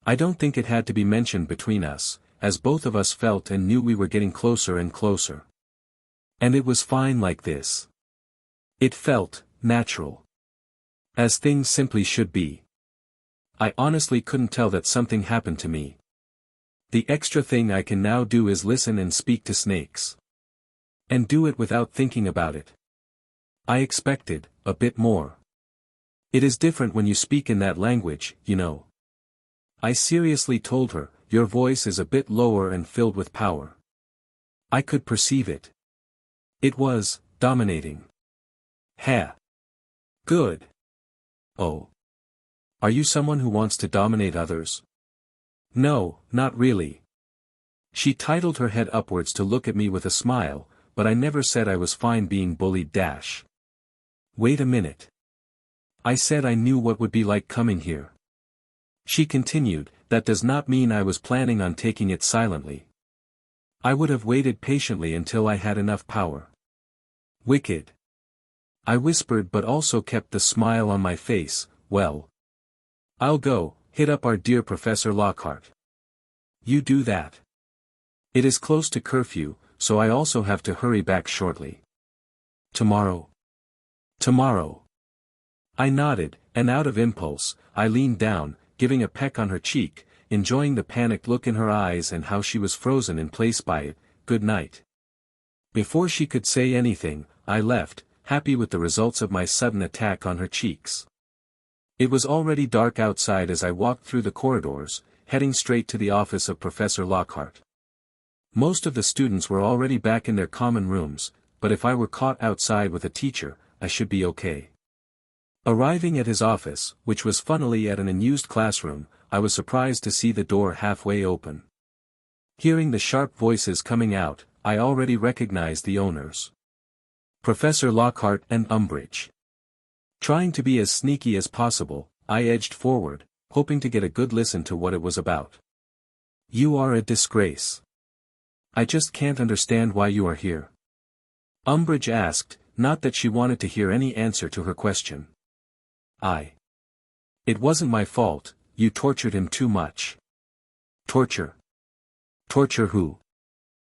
[SPEAKER 1] I don't think it had to be mentioned between us, as both of us felt and knew we were getting closer and closer. And it was fine like this. It felt natural. As things simply should be. I honestly couldn't tell that something happened to me. The extra thing I can now do is listen and speak to snakes. And do it without thinking about it. I expected a bit more. It is different when you speak in that language, you know. I seriously told her, your voice is a bit lower and filled with power. I could perceive it. It was dominating. Ha. Good. Oh. Are you someone who wants to dominate others? No, not really. She titled her head upwards to look at me with a smile, but I never said I was fine being bullied. Wait a minute. I said I knew what would be like coming here. She continued, that does not mean I was planning on taking it silently. I would have waited patiently until I had enough power. Wicked. I whispered but also kept the smile on my face. Well. I'll go, hit up our dear Professor Lockhart. You do that. It is close to curfew, so I also have to hurry back shortly. Tomorrow. Tomorrow. I nodded, and out of impulse, I leaned down, giving a peck on her cheek, enjoying the panicked look in her eyes and how she was frozen in place by it. Good night. Before she could say anything, I left, happy with the results of my sudden attack on her cheeks. It was already dark outside as I walked through the corridors, heading straight to the office of Professor Lockhart. Most of the students were already back in their common rooms, but if I were caught outside with a teacher, I should be okay. Arriving at his office, which was funnily at an unused classroom, I was surprised to see the door halfway open. Hearing the sharp voices coming out, I already recognized the owners. Professor Lockhart and Umbridge. Trying to be as sneaky as possible, I edged forward, hoping to get a good listen to what it was about. You are a disgrace. I just can't understand why you are here. Umbridge asked, not that she wanted to hear any answer to her question. It wasn't my fault, you tortured him too much. Torture? Torture who?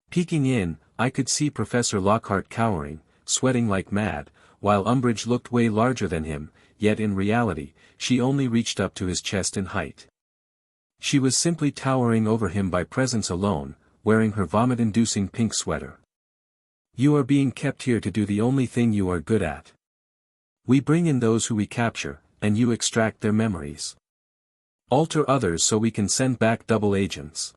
[SPEAKER 1] Peeking in, I could see Professor Lockhart cowering, sweating like mad, while Umbridge looked way larger than him, yet in reality, she only reached up to his chest in height. She was simply towering over him by presence alone, wearing her vomit-inducing pink sweater. You are being kept here to do the only thing you are good at. We bring in those who we capture, and you extract their memories. Alter others so we can send back double agents.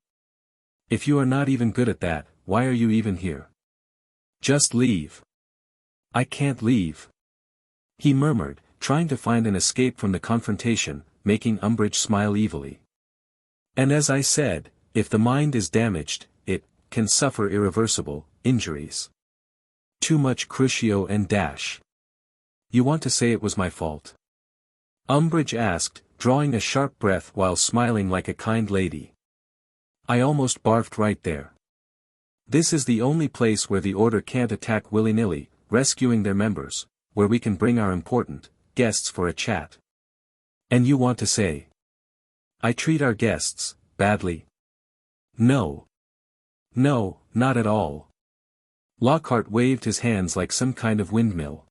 [SPEAKER 1] If you are not even good at that, why are you even here? Just leave. I can't leave. He murmured, trying to find an escape from the confrontation, making Umbridge smile evilly. And as I said, if the mind is damaged, it can suffer irreversible injuries. Too much crucio and dash. You want to say it was my fault? Umbridge asked, drawing a sharp breath while smiling like a kind lady. I almost barfed right there. This is the only place where the Order can't attack willy-nilly, rescuing their members, where we can bring our important guests for a chat. And you want to say I treat our guests badly? No. No, not at all. Lockhart waved his hands like some kind of windmill.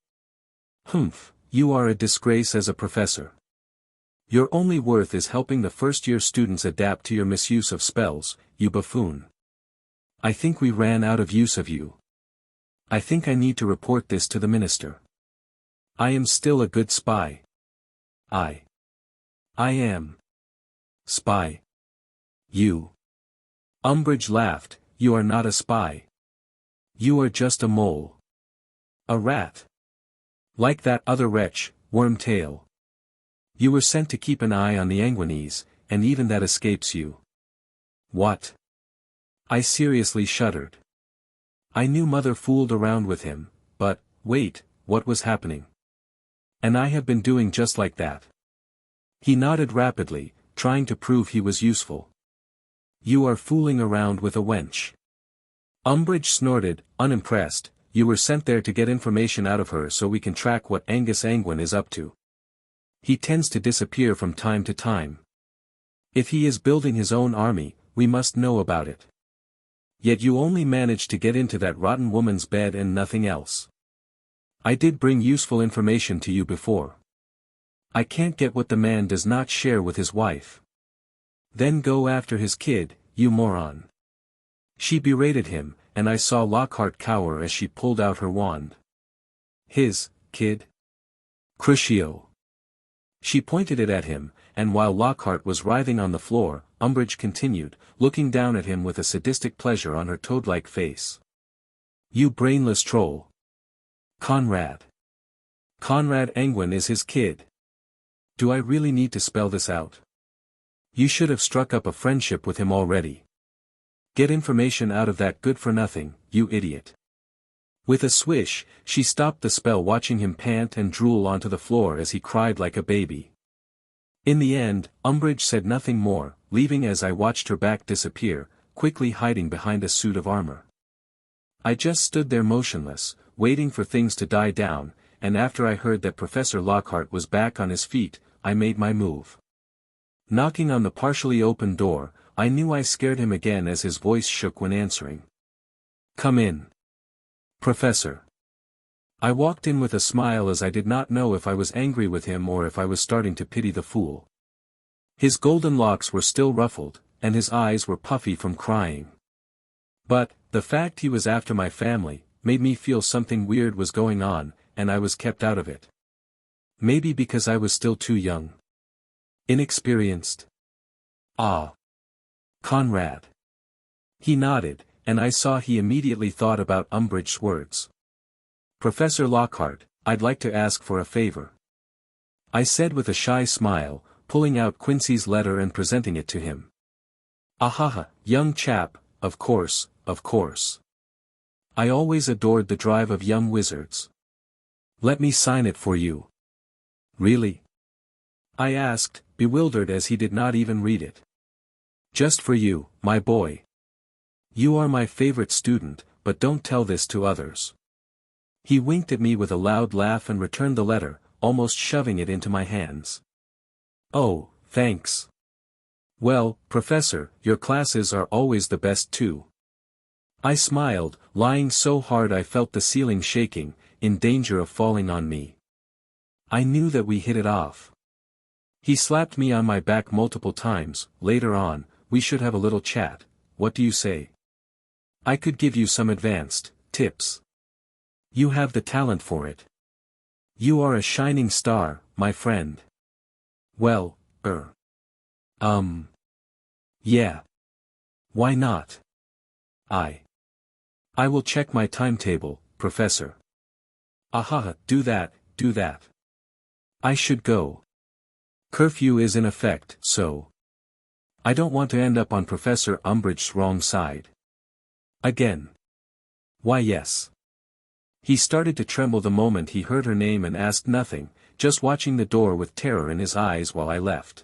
[SPEAKER 1] Humph, you are a disgrace as a professor. Your only worth is helping the first-year students adapt to your misuse of spells, you buffoon. I think we ran out of use of you. I think I need to report this to the minister. I am still a good spy. I am. Spy. You. Umbridge laughed, you are not a spy. You are just a mole. A rat. Like that other wretch, Wormtail. You were sent to keep an eye on the Anguines, and even that escapes you. What? I seriously shuddered. I knew Mother fooled around with him, but, wait, what was happening? And I have been doing just like that. He nodded rapidly, trying to prove he was useful. You are fooling around with a wench. Umbridge snorted, unimpressed. You were sent there to get information out of her so we can track what Anguine is up to. He tends to disappear from time to time. If he is building his own army, we must know about it. Yet you only managed to get into that rotten woman's bed and nothing else. I did bring useful information to you before. I can't get what the man does not share with his wife. Then go after his kid, you moron. She berated him, and I saw Lockhart cower as she pulled out her wand. His kid? Crucio. She pointed it at him, and while Lockhart was writhing on the floor, Umbridge continued, looking down at him with a sadistic pleasure on her toad-like face. You brainless troll. Conrad. Conrad Anguine is his kid. Do I really need to spell this out? You should have struck up a friendship with him already. Get information out of that good-for-nothing, you idiot. With a swish, she stopped the spell, watching him pant and drool onto the floor as he cried like a baby. In the end, Umbridge said nothing more, leaving as I watched her back disappear, quickly hiding behind a suit of armor. I just stood there motionless, waiting for things to die down, and after I heard that Professor Lockhart was back on his feet, I made my move. Knocking on the partially open door, I knew I scared him again as his voice shook when answering. Come in. Professor. I walked in with a smile as I did not know if I was angry with him or if I was starting to pity the fool. His golden locks were still ruffled, and his eyes were puffy from crying. But, the fact he was after my family, made me feel something weird was going on, and I was kept out of it. Maybe because I was still too young. Inexperienced. Ah. Conrad. He nodded, and I saw he immediately thought about Umbridge's words. Professor Lockhart, I'd like to ask for a favor. I said with a shy smile, pulling out Quincy's letter and presenting it to him. Ahaha, young chap, of course, of course. I always adored the drive of young wizards. Let me sign it for you. Really? I asked, bewildered as he did not even read it. Just for you, my boy. You are my favorite student, but don't tell this to others. He winked at me with a loud laugh and returned the letter, almost shoving it into my hands. Oh, thanks. Well, Professor, your classes are always the best too. I smiled, lying so hard I felt the ceiling shaking, in danger of falling on me. I knew that we hit it off. He slapped me on my back multiple times. Later on, we should have a little chat, what do you say? I could give you some advanced tips. You have the talent for it. You are a shining star, my friend. Well, yeah. Why not? I will check my timetable, Professor. Aha, do that. I should go. Curfew is in effect, so. I don't want to end up on Professor Umbridge's wrong side. Again. Why yes. He started to tremble the moment he heard her name and asked nothing, just watching the door with terror in his eyes while I left.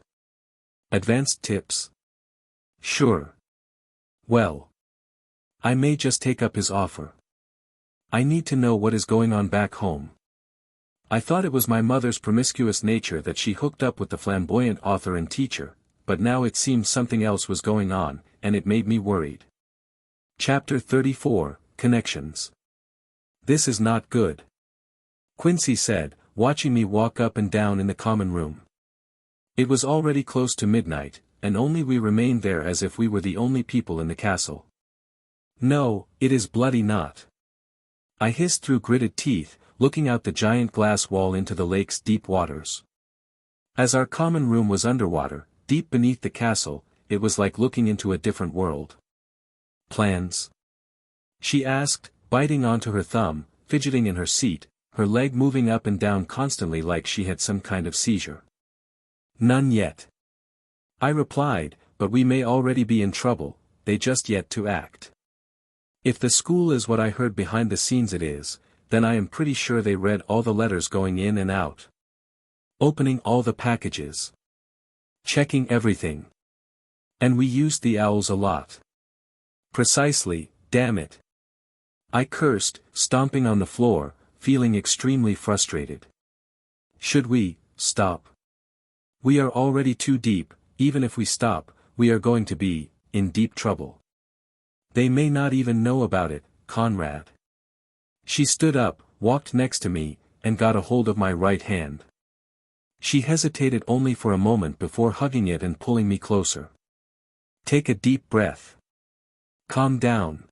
[SPEAKER 1] Advanced tips? Sure. Well. I may just take up his offer. I need to know what is going on back home. I thought it was my mother's promiscuous nature that she hooked up with the flamboyant author and teacher, but now it seemed something else was going on, and it made me worried. Chapter 34, Connections. This is not good. Quincy said, watching me walk up and down in the common room. It was already close to midnight, and only we remained there as if we were the only people in the castle. No, it is bloody not. I hissed through gritted teeth, looking out the giant glass wall into the lake's deep waters. As our common room was underwater, deep beneath the castle, it was like looking into a different world. Plans? She asked, biting onto her thumb, fidgeting in her seat, her leg moving up and down constantly like she had some kind of seizure. None yet. I replied, but we may already be in trouble, they just yet to act. If the school is what I heard behind the scenes it is, then I am pretty sure they read all the letters going in and out. Opening all the packages. Checking everything. And we used the owls a lot. Precisely, damn it. I cursed, stomping on the floor, feeling extremely frustrated. Should we stop? We are already too deep. Even if we stop, we are going to be in deep trouble. They may not even know about it, Conrad. She stood up, walked next to me, and got a hold of my right hand. She hesitated only for a moment before hugging it and pulling me closer. Take a deep breath. Calm down.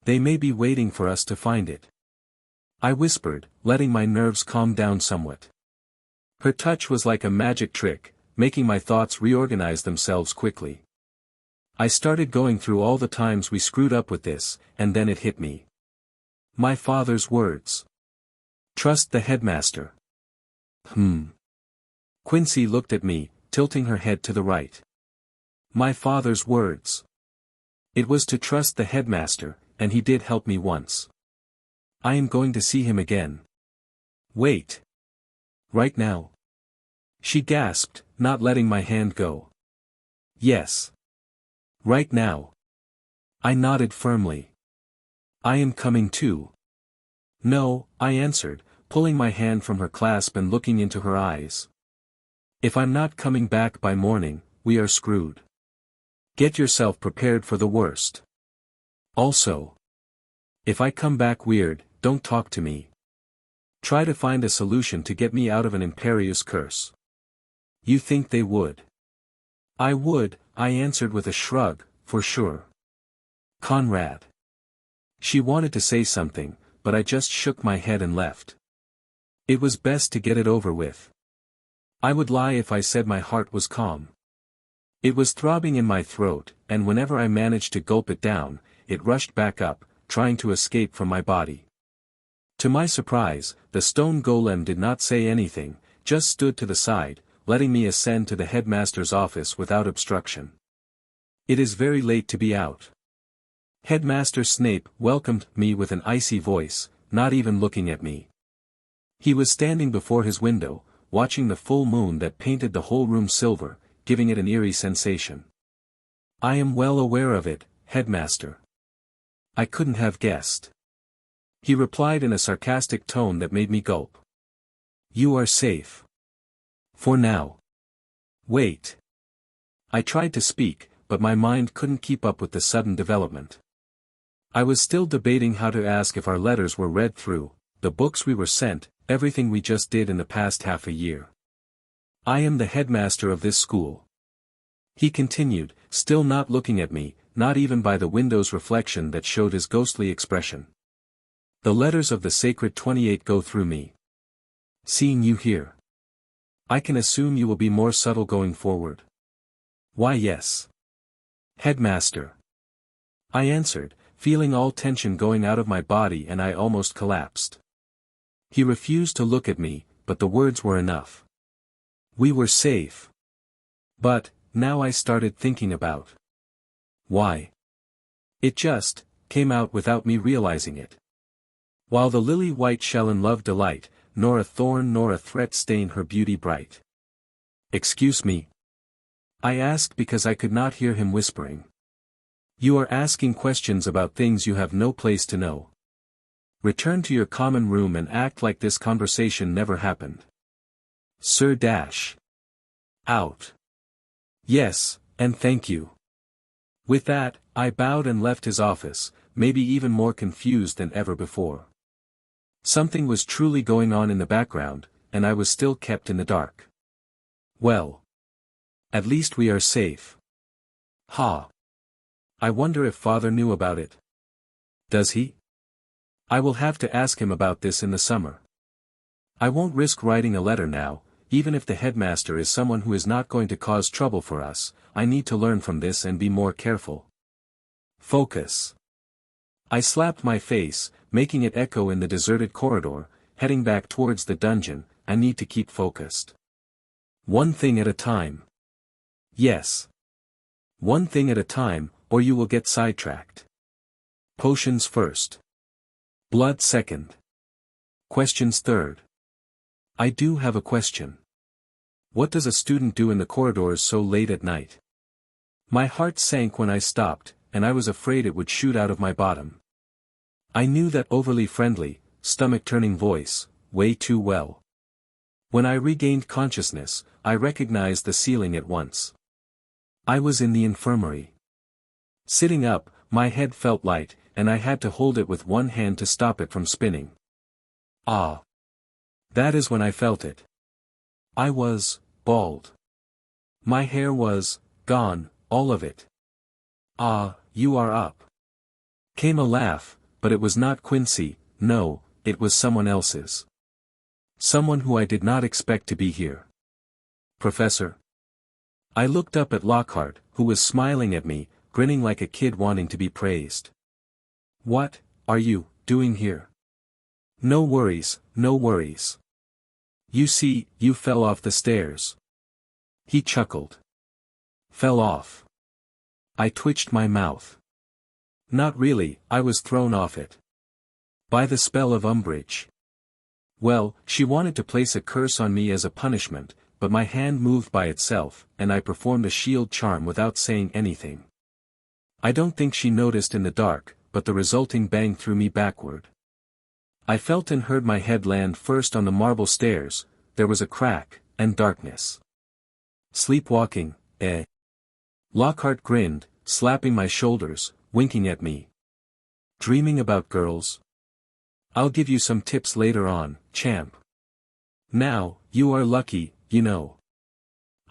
[SPEAKER 1] They may be waiting for us to find it. I whispered, letting my nerves calm down somewhat. Her touch was like a magic trick, making my thoughts reorganize themselves quickly. I started going through all the times we screwed up with this, and then it hit me. My father's words. Trust the headmaster. Quincy looked at me, tilting her head to the right. My father's words. It was to trust the headmaster, and he did help me once. I am going to see him again. Wait. Right now? She gasped, not letting my hand go. Yes. Right now. I nodded firmly. I am coming too. No, I answered, pulling my hand from her clasp and looking into her eyes. If I'm not coming back by morning, we are screwed. Get yourself prepared for the worst. Also. If I come back weird, don't talk to me. Try to find a solution to get me out of an imperious curse. You think they would? I would, I answered with a shrug, for sure. Conrad. She wanted to say something, but I just shook my head and left. It was best to get it over with. I would lie if I said my heart was calm. It was throbbing in my throat, and whenever I managed to gulp it down, it rushed back up, trying to escape from my body. To my surprise, the stone golem did not say anything, just stood to the side, letting me ascend to the headmaster's office without obstruction. It is very late to be out. Headmaster Snape welcomed me with an icy voice, not even looking at me. He was standing before his window, watching the full moon that painted the whole room silver, giving it an eerie sensation. I am well aware of it, Headmaster. I couldn't have guessed. He replied in a sarcastic tone that made me gulp. You are safe. For now. Wait. I tried to speak, but my mind couldn't keep up with the sudden development. I was still debating how to ask if our letters were read through, the books we were sent, everything we just did in the past half a year. I am the headmaster of this school. He continued, still not looking at me, not even by the window's reflection that showed his ghostly expression. The letters of the sacred 28 go through me. Seeing you here. I can assume you will be more subtle going forward. Why yes. Headmaster. I answered, feeling all tension going out of my body and I almost collapsed. He refused to look at me, but the words were enough. We were safe. But, now I started thinking about. Why? It just came out without me realizing it. While the lily white shall in love delight, nor a thorn nor a threat stain her beauty bright. Excuse me? I asked because I could not hear him whispering. You are asking questions about things you have no place to know. Return to your common room and act like this conversation never happened. Sir Dash. Out. Yes, and thank you. With that, I bowed and left his office, maybe even more confused than ever before. Something was truly going on in the background, and I was still kept in the dark. Well. At least we are safe. Ha. I wonder if Father knew about it. Does he? I will have to ask him about this in the summer. I won't risk writing a letter now, even if the headmaster is someone who is not going to cause trouble for us. I need to learn from this and be more careful. Focus. I slapped my face, making it echo in the deserted corridor, heading back towards the dungeon. I need to keep focused. One thing at a time. Yes. One thing at a time, or you will get sidetracked. Potions first. Blood second. Questions third. I do have a question. What does a student do in the corridors so late at night? My heart sank when I stopped, and I was afraid it would shoot out of my bottom. I knew that overly friendly, stomach-turning voice, way too well. When I regained consciousness, I recognized the ceiling at once. I was in the infirmary. Sitting up, my head felt light, and I had to hold it with one hand to stop it from spinning. Ah! That is when I felt it. I was bald. My hair was gone, all of it. Ah, you are up. Came a laugh, but it was not Quincy, no, it was someone else's. Someone who I did not expect to be here. Professor. I looked up at Lockhart, who was smiling at me, grinning like a kid wanting to be praised. What are you doing here? No worries, no worries. You see, you fell off the stairs. He chuckled. Fell off. I twitched my mouth. Not really, I was thrown off it. By the spell of Umbridge. Well, she wanted to place a curse on me as a punishment, but my hand moved by itself, and I performed a shield charm without saying anything. I don't think she noticed in the dark, but the resulting bang threw me backward. I felt and heard my head land first on the marble stairs, there was a crack, and darkness. Sleepwalking, eh? Lockhart grinned, slapping my shoulders, winking at me. Dreaming about girls? I'll give you some tips later on, champ. Now, you are lucky, you know.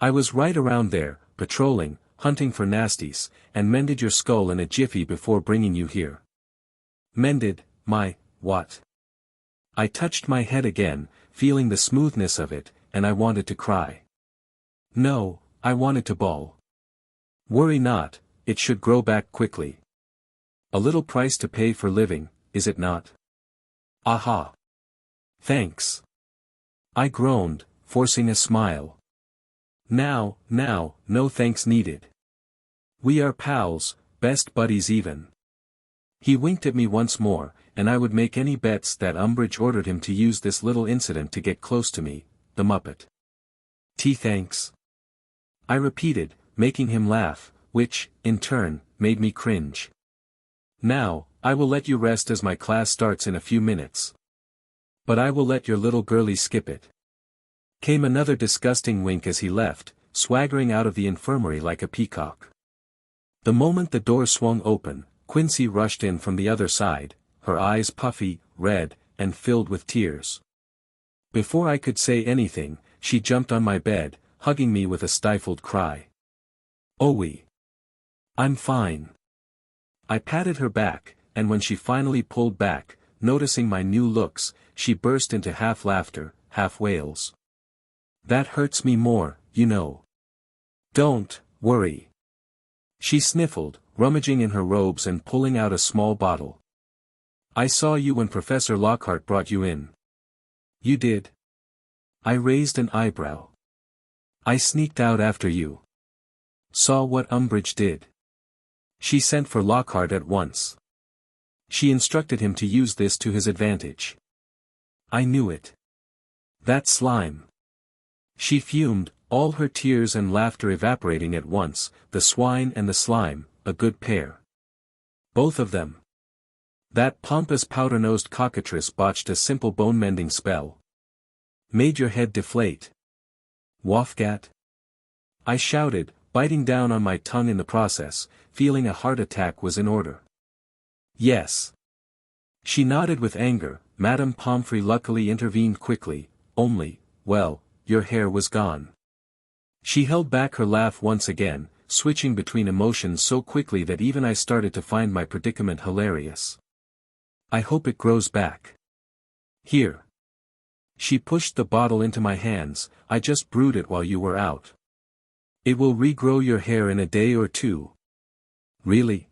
[SPEAKER 1] I was right around there, patrolling, hunting for nasties, and mended your skull in a jiffy before bringing you here. Mended, my, what? I touched my head again, feeling the smoothness of it, and I wanted to cry. No, I wanted to bawl. Worry not, it should grow back quickly. A little price to pay for living, is it not? Aha. Thanks. I groaned, forcing a smile. Now, no thanks needed. We are pals, best buddies even. He winked at me once more, and I would make any bets that Umbridge ordered him to use this little incident to get close to me, the Muppet. Thanks. I repeated, making him laugh, which, in turn, made me cringe. Now, I will let you rest as my class starts in a few minutes. But I will let your little girlie skip it. Came another disgusting wink as he left, swaggering out of the infirmary like a peacock. The moment the door swung open, Quincy rushed in from the other side, her eyes puffy, red, and filled with tears. Before I could say anything, she jumped on my bed, hugging me with a stifled cry. "Owie. I'm fine." I patted her back, and when she finally pulled back, noticing my new looks, she burst into half laughter, half wails. "That hurts me more, you know." "Don't worry." She sniffled, rummaging in her robes and pulling out a small bottle. "I saw you when Professor Lockhart brought you in." "You did?" I raised an eyebrow. "I sneaked out after you. Saw what Umbridge did. She sent for Lockhart at once. She instructed him to use this to his advantage. I knew it. That slime." She fumed, all her tears and laughter evaporating at once, the swine and the slime, a good pair. Both of them. That pompous powder-nosed cockatrice botched a simple bone-mending spell. Made your head deflate. Wafgat? I shouted, biting down on my tongue in the process, feeling a heart attack was in order. Yes. She nodded with anger. Madame Pomfrey luckily intervened quickly, only, well, your hair was gone. She held back her laugh once again, switching between emotions so quickly that even I started to find my predicament hilarious. I hope it grows back. Here. She pushed the bottle into my hands. I just brewed it while you were out. It will regrow your hair in a day or two. Really?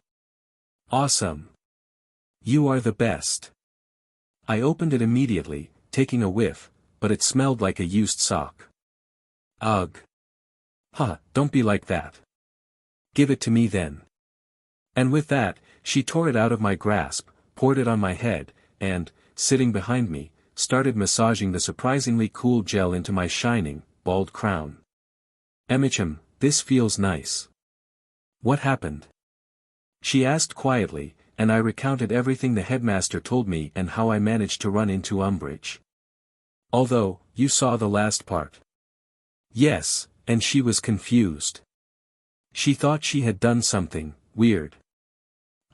[SPEAKER 1] Awesome. You are the best. I opened it immediately, taking a whiff, but it smelled like a used sock. Ugh. Huh, don't be like that. Give it to me then. And with that, She tore it out of my grasp, poured it on my head, and, sitting behind me, started massaging the surprisingly cool gel into my shining, bald crown. This feels nice. What happened? She asked quietly, and I recounted everything the headmaster told me and how I managed to run into Umbridge. Although, you saw the last part. Yes, and she was confused. She thought she had done something weird.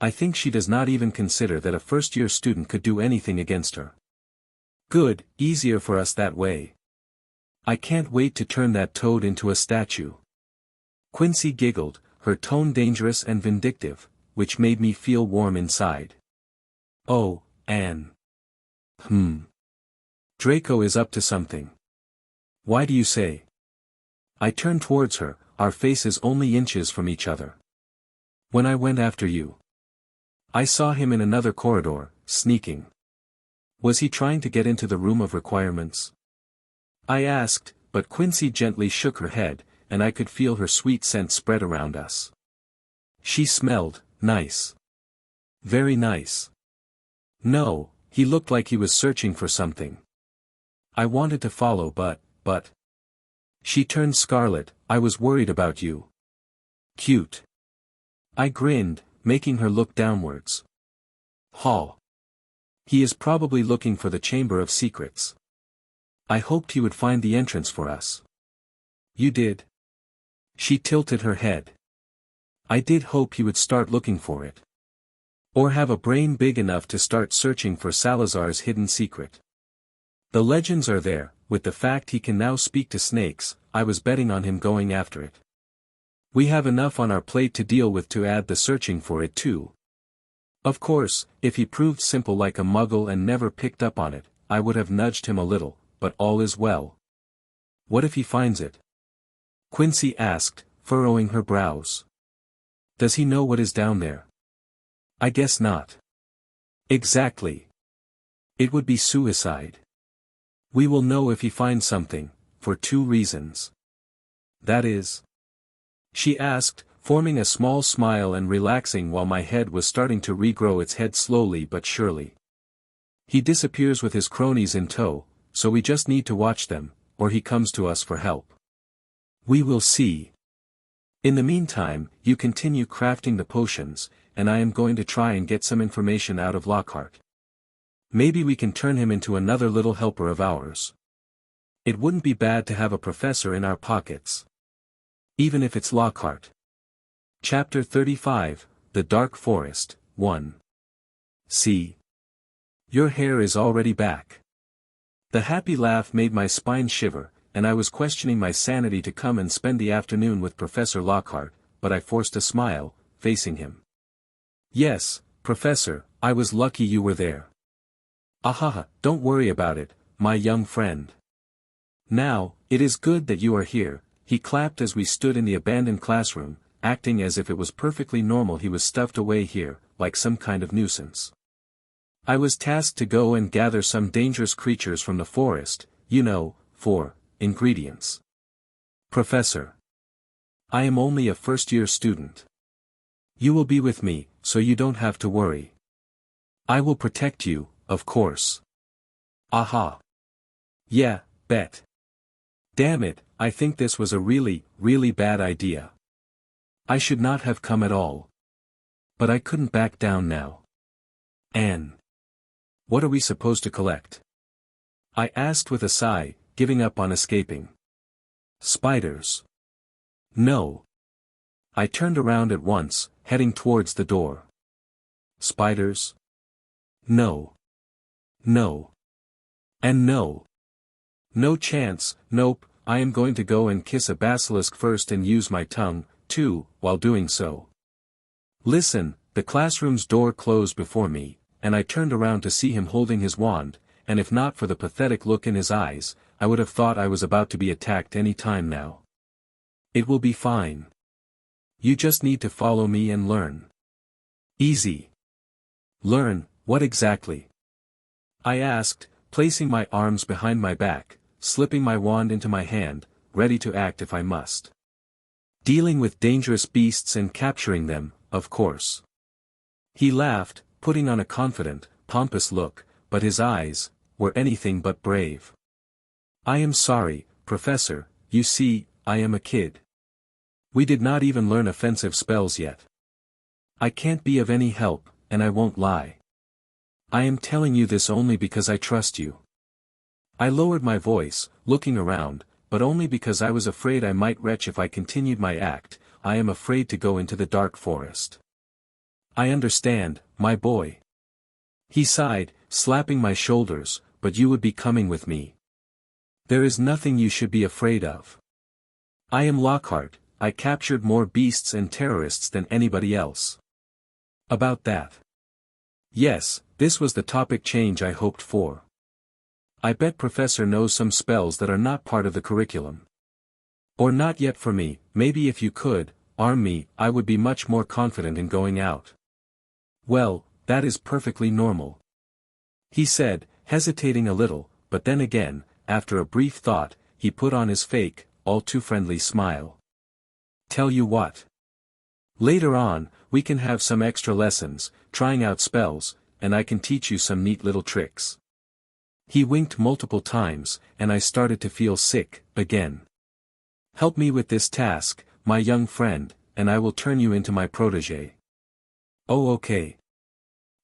[SPEAKER 1] I think she does not even consider that a first-year student could do anything against her. Good, easier for us that way. I can't wait to turn that toad into a statue. Quincy giggled, her tone dangerous and vindictive, which made me feel warm inside. Oh, Anne. Draco is up to something. Why do you say? I turned towards her, our faces only inches from each other. When I went after you. I saw him in another corridor, sneaking. Was he trying to get into the room of requirements? I asked, but Quincy gently shook her head, and I could feel her sweet scent spread around us. She smelled nice. Very nice. No, he looked like he was searching for something. I wanted to follow but. She turned scarlet. I was worried about you. Cute. I grinned, making her look downwards. He is probably looking for the Chamber of Secrets. I hoped he would find the entrance for us. You did? She tilted her head. I did hope he would start looking for it. Or have a brain big enough to start searching for Salazar's hidden secret. The legends are there, with the fact he can now speak to snakes. I was betting on him going after it. We have enough on our plate to deal with to add the searching for it too. Of course, if he proved simple like a muggle and never picked up on it, I would have nudged him a little, but all is well. What if he finds it? Quincy asked, furrowing her brows. Does he know what is down there? I guess not. Exactly. It would be suicide. We will know if he finds something, for 2 reasons. That is? She asked, forming a small smile and relaxing while my head was starting to regrow its head slowly but surely. He disappears with his cronies in tow, so we just need to watch them, or he comes to us for help. We will see. In the meantime, you continue crafting the potions, and I am going to try and get some information out of Lockhart. Maybe we can turn him into another little helper of ours. It wouldn't be bad to have a professor in our pockets. Even if it's Lockhart. Chapter 35, The Dark Forest, 1. See. Your hair is already back. The happy laugh made my spine shiver, and I was questioning my sanity to come and spend the afternoon with Professor Lockhart, but I forced a smile, facing him. Yes, Professor, I was lucky you were there. Ahaha, don't worry about it, my young friend. Now, it is good that you are here, he clapped as we stood in the abandoned classroom, acting as if it was perfectly normal he was stuffed away here, like some kind of nuisance. I was tasked to go and gather some dangerous creatures from the forest, for ingredients. Professor. I am only a first-year student. You will be with me, so you don't have to worry. I will protect you, of course. Aha. Yeah, bet. Damn it, I think this was a really, really bad idea. I should not have come at all. But I couldn't back down now. Anne. What are we supposed to collect? I asked with a sigh, giving up on escaping. Spiders. No. I turned around at once, heading towards the door. Spiders? No. No. And no. No chance, nope, I am going to go and kiss a basilisk first and use my tongue, too, while doing so. Listen, the classroom's door closed before me, and I turned around to see him holding his wand, and if not for the pathetic look in his eyes, I would have thought I was about to be attacked any time now. It will be fine. You just need to follow me and learn. Easy. Learn, what exactly? I asked, placing my arms behind my back, slipping my wand into my hand, ready to act if I must. Dealing with dangerous beasts and capturing them, of course. He laughed, putting on a confident, pompous look, but his eyes were anything but brave. I am sorry, Professor, you see, I am a kid. We did not even learn offensive spells yet. I can't be of any help, and I won't lie. I am telling you this only because I trust you. I lowered my voice, looking around, but only because I was afraid I might retch if I continued my act. I am afraid to go into the dark forest. I understand, my boy. He sighed, slapping my shoulders, but you would be coming with me. There is nothing you should be afraid of. I am Lockhart, I captured more beasts and terrorists than anybody else. About that. Yes, this was the topic change I hoped for. I bet Professor knows some spells that are not part of the curriculum. Or not yet for me, maybe if you could, arm me, I would be much more confident in going out. Well, that is perfectly normal. He said, hesitating a little, but then again, after a brief thought, he put on his fake, all too friendly smile. Tell you what. Later on, we can have some extra lessons, trying out spells, and I can teach you some neat little tricks. He winked multiple times, and I started to feel sick, again. Help me with this task, my young friend, and I will turn you into my protégé. Oh okay.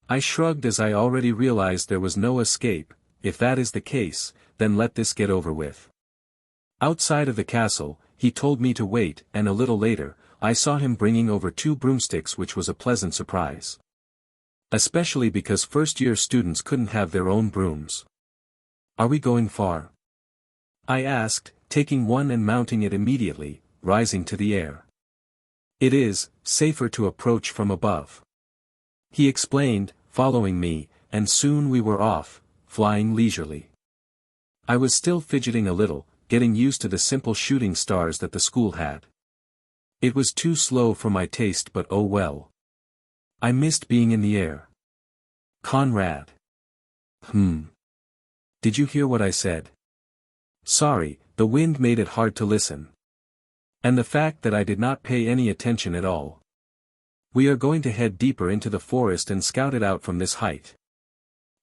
[SPEAKER 1] I shrugged as I already realized there was no escape. If that is the case, then let this get over with. Outside of the castle, he told me to wait, and a little later, I saw him bringing over 2 broomsticks, which was a pleasant surprise. Especially because first-year students couldn't have their own brooms. Are we going far? I asked, taking one and mounting it immediately, rising to the air. It is safer to approach from above. He explained, following me, and soon we were off, flying leisurely. I was still fidgeting a little, getting used to the simple shooting stars that the school had. It was too slow for my taste, but oh well. I missed being in the air. Conrad. Did you hear what I said? Sorry, the wind made it hard to listen. And the fact that I did not pay any attention at all. We are going to head deeper into the forest and scout it out from this height.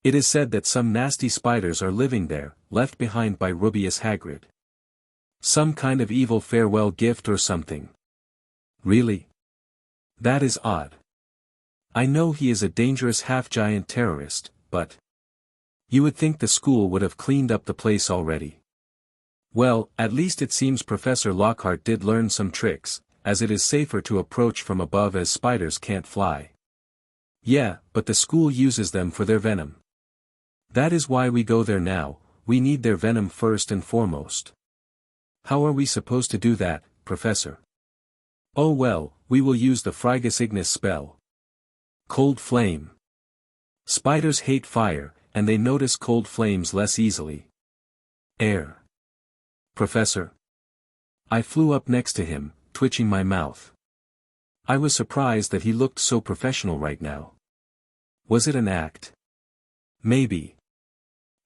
[SPEAKER 1] It is said that some nasty spiders are living there, left behind by Rubeus Hagrid. Some kind of evil farewell gift or something. Really? That is odd. I know he is a dangerous half-giant terrorist, but... You would think the school would have cleaned up the place already. Well, at least it seems Professor Lockhart did learn some tricks, as it is safer to approach from above as spiders can't fly. Yeah, but the school uses them for their venom. That is why we go there now, we need their venom first and foremost. How are we supposed to do that, Professor? Oh well, we will use the Frigus Ignis spell. Cold Flame. Spiders hate fire, and they notice cold flames less easily. Air. Professor. I flew up next to him, twitching my mouth. I was surprised that he looked so professional right now. Was it an act? Maybe.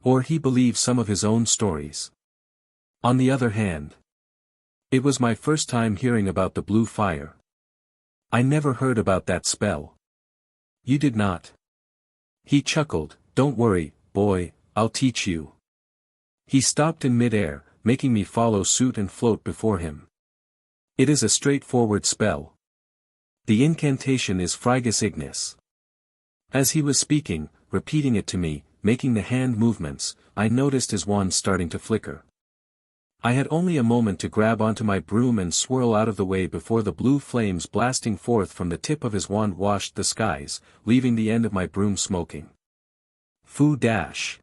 [SPEAKER 1] Or he believed some of his own stories. On the other hand, it was my first time hearing about the blue fire. I never heard about that spell. You did not? He chuckled, don't worry, boy, I'll teach you. He stopped in mid-air, making me follow suit and float before him. It is a straightforward spell. The incantation is Frigus Ignis. As he was speaking, repeating it to me, making the hand movements, I noticed his wand starting to flicker. I had only a moment to grab onto my broom and swirl out of the way before the blue flames blasting forth from the tip of his wand washed the skies, leaving the end of my broom smoking. Foo dash.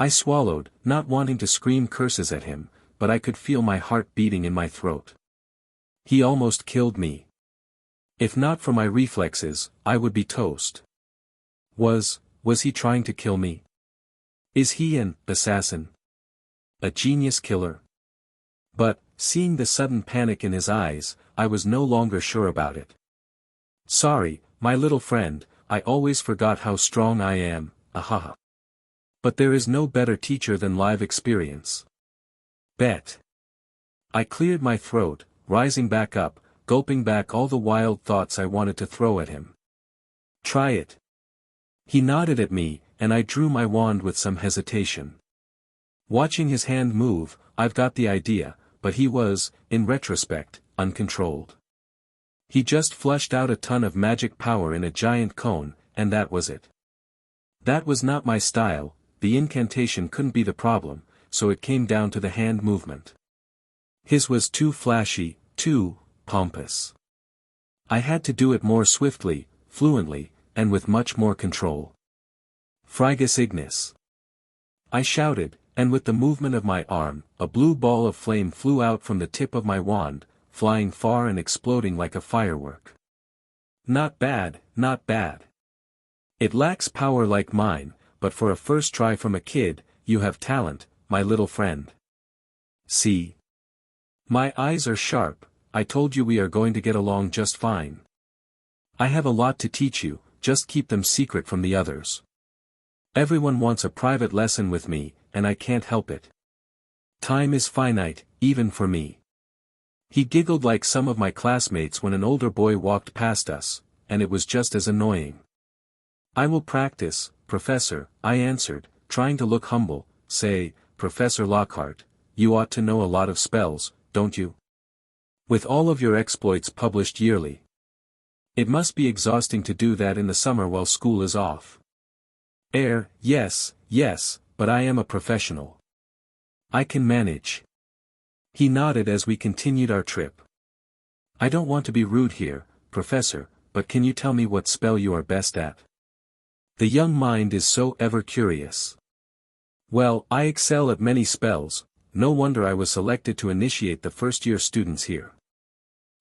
[SPEAKER 1] I swallowed, not wanting to scream curses at him, but I could feel my heart beating in my throat. He almost killed me. If not for my reflexes, I would be toast. Was he trying to kill me? Is he an assassin? A genius killer? But, seeing the sudden panic in his eyes, I was no longer sure about it. Sorry, my little friend, I always forgot how strong I am, ahaha. But there is no better teacher than live experience. Bet. I cleared my throat, rising back up, gulping back all the wild thoughts I wanted to throw at him. Try it. He nodded at me, and I drew my wand with some hesitation. Watching his hand move, I've got the idea, but he was, in retrospect, uncontrolled. He just flushed out a ton of magic power in a giant cone, and that was it. That was not my style, the incantation couldn't be the problem, so it came down to the hand movement. His was too flashy, too pompous. I had to do it more swiftly, fluently, and with much more control. Frigus Ignis. I shouted, and with the movement of my arm, a blue ball of flame flew out from the tip of my wand, flying far and exploding like a firework. Not bad, not bad. It lacks power like mine, but for a first try from a kid, you have talent, my little friend. See? My eyes are sharp, I told you we are going to get along just fine. I have a lot to teach you, just keep them secret from the others. Everyone wants a private lesson with me, and I can't help it. Time is finite, even for me. He giggled like some of my classmates when an older boy walked past us, and it was just as annoying. I will practice, Professor, I answered, trying to look humble. Say, Professor Lockhart, you ought to know a lot of spells, don't you? With all of your exploits published yearly. It must be exhausting to do that in the summer while school is off. Yes, but I am a professional. I can manage. He nodded as we continued our trip. I don't want to be rude here, Professor, but can you tell me what spell you are best at? The young mind is so ever curious. Well, I excel at many spells, no wonder I was selected to initiate the first-year students here.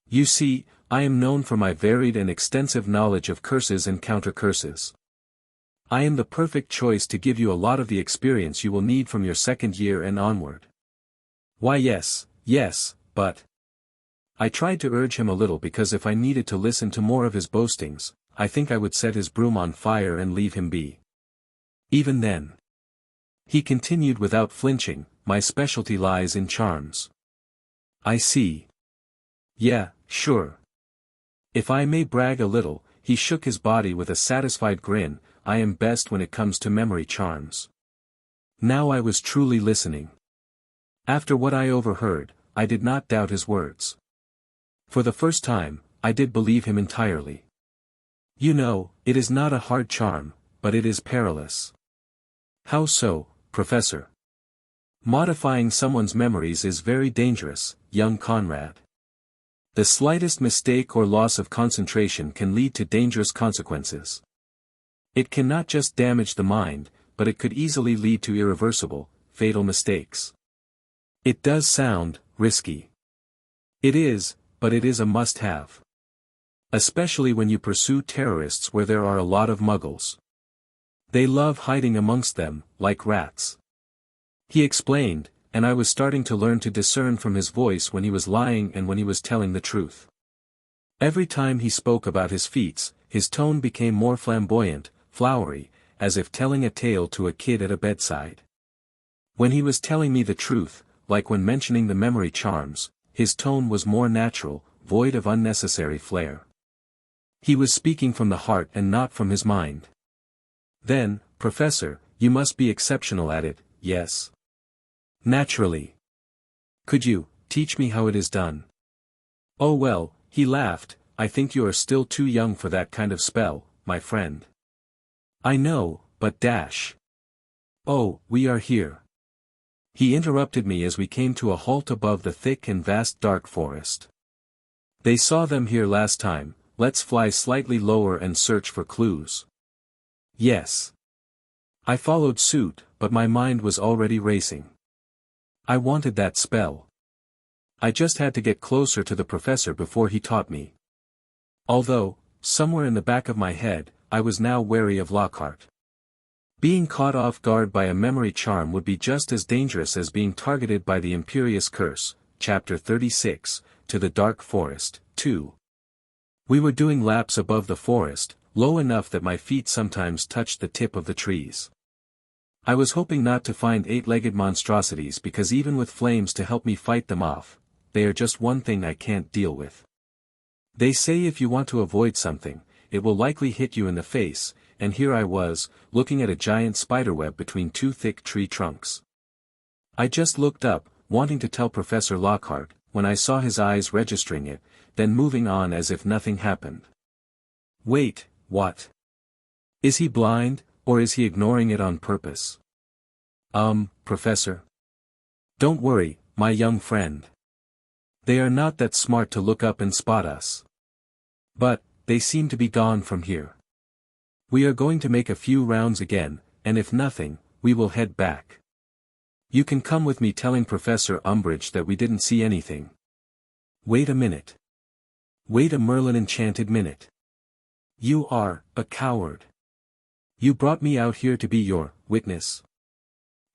[SPEAKER 1] You see, I am known for my varied and extensive knowledge of curses and counter-curses. I am the perfect choice to give you a lot of the experience you will need from your second year and onward. Why yes, but... I tried to urge him a little because if I needed to listen to more of his boastings, I think I would set his broom on fire and leave him be. Even then. He continued without flinching, my specialty lies in charms. I see. Yeah, sure. If I may brag a little, he shook his body with a satisfied grin, I am best when it comes to memory charms. Now I was truly listening. After what I overheard, I did not doubt his words. For the first time, I did believe him entirely. You know, it is not a hard charm, but it is perilous. How so, Professor? Modifying someone's memories is very dangerous, young Conrad. The slightest mistake or loss of concentration can lead to dangerous consequences. It can not just damage the mind, but it could easily lead to irreversible, fatal mistakes. It does sound risky. It is, but it is a must-have. Especially when you pursue terrorists where there are a lot of muggles. They love hiding amongst them, like rats. He explained, and I was starting to learn to discern from his voice when he was lying and when he was telling the truth. Every time he spoke about his feats, his tone became more flamboyant, flowery, as if telling a tale to a kid at a bedside. When he was telling me the truth, like when mentioning the memory charms, his tone was more natural, void of unnecessary flair. He was speaking from the heart and not from his mind. Then, Professor, you must be exceptional at it, yes? Naturally. Could you teach me how it is done? Oh well, he laughed, I think you are still too young for that kind of spell, my friend. I know, but dash. Oh, we are here. He interrupted me as we came to a halt above the thick and vast dark forest. They saw them here last time, let's fly slightly lower and search for clues. Yes. I followed suit, but my mind was already racing. I wanted that spell. I just had to get closer to the professor before he taught me. Although, somewhere in the back of my head, I was now wary of Lockhart. Being caught off guard by a memory charm would be just as dangerous as being targeted by the Imperious Curse, Chapter 36, to the Dark Forest, 2. We were doing laps above the forest, low enough that my feet sometimes touched the tip of the trees. I was hoping not to find eight-legged monstrosities because even with flames to help me fight them off, they are just one thing I can't deal with. They say if you want to avoid something, it will likely hit you in the face, and here I was, looking at a giant spiderweb between two thick tree trunks. I just looked up, wanting to tell Professor Lockhart, when I saw his eyes registering it, then moving on as if nothing happened. Wait, what? Is he blind, or is he ignoring it on purpose? Professor? Don't worry, my young friend. They are not that smart to look up and spot us. But, they seem to be gone from here. We are going to make a few rounds again, and if nothing, we will head back. You can come with me telling Professor Umbridge that we didn't see anything. Wait a minute. Wait a Merlin-enchanted minute. You are a coward. You brought me out here to be your witness.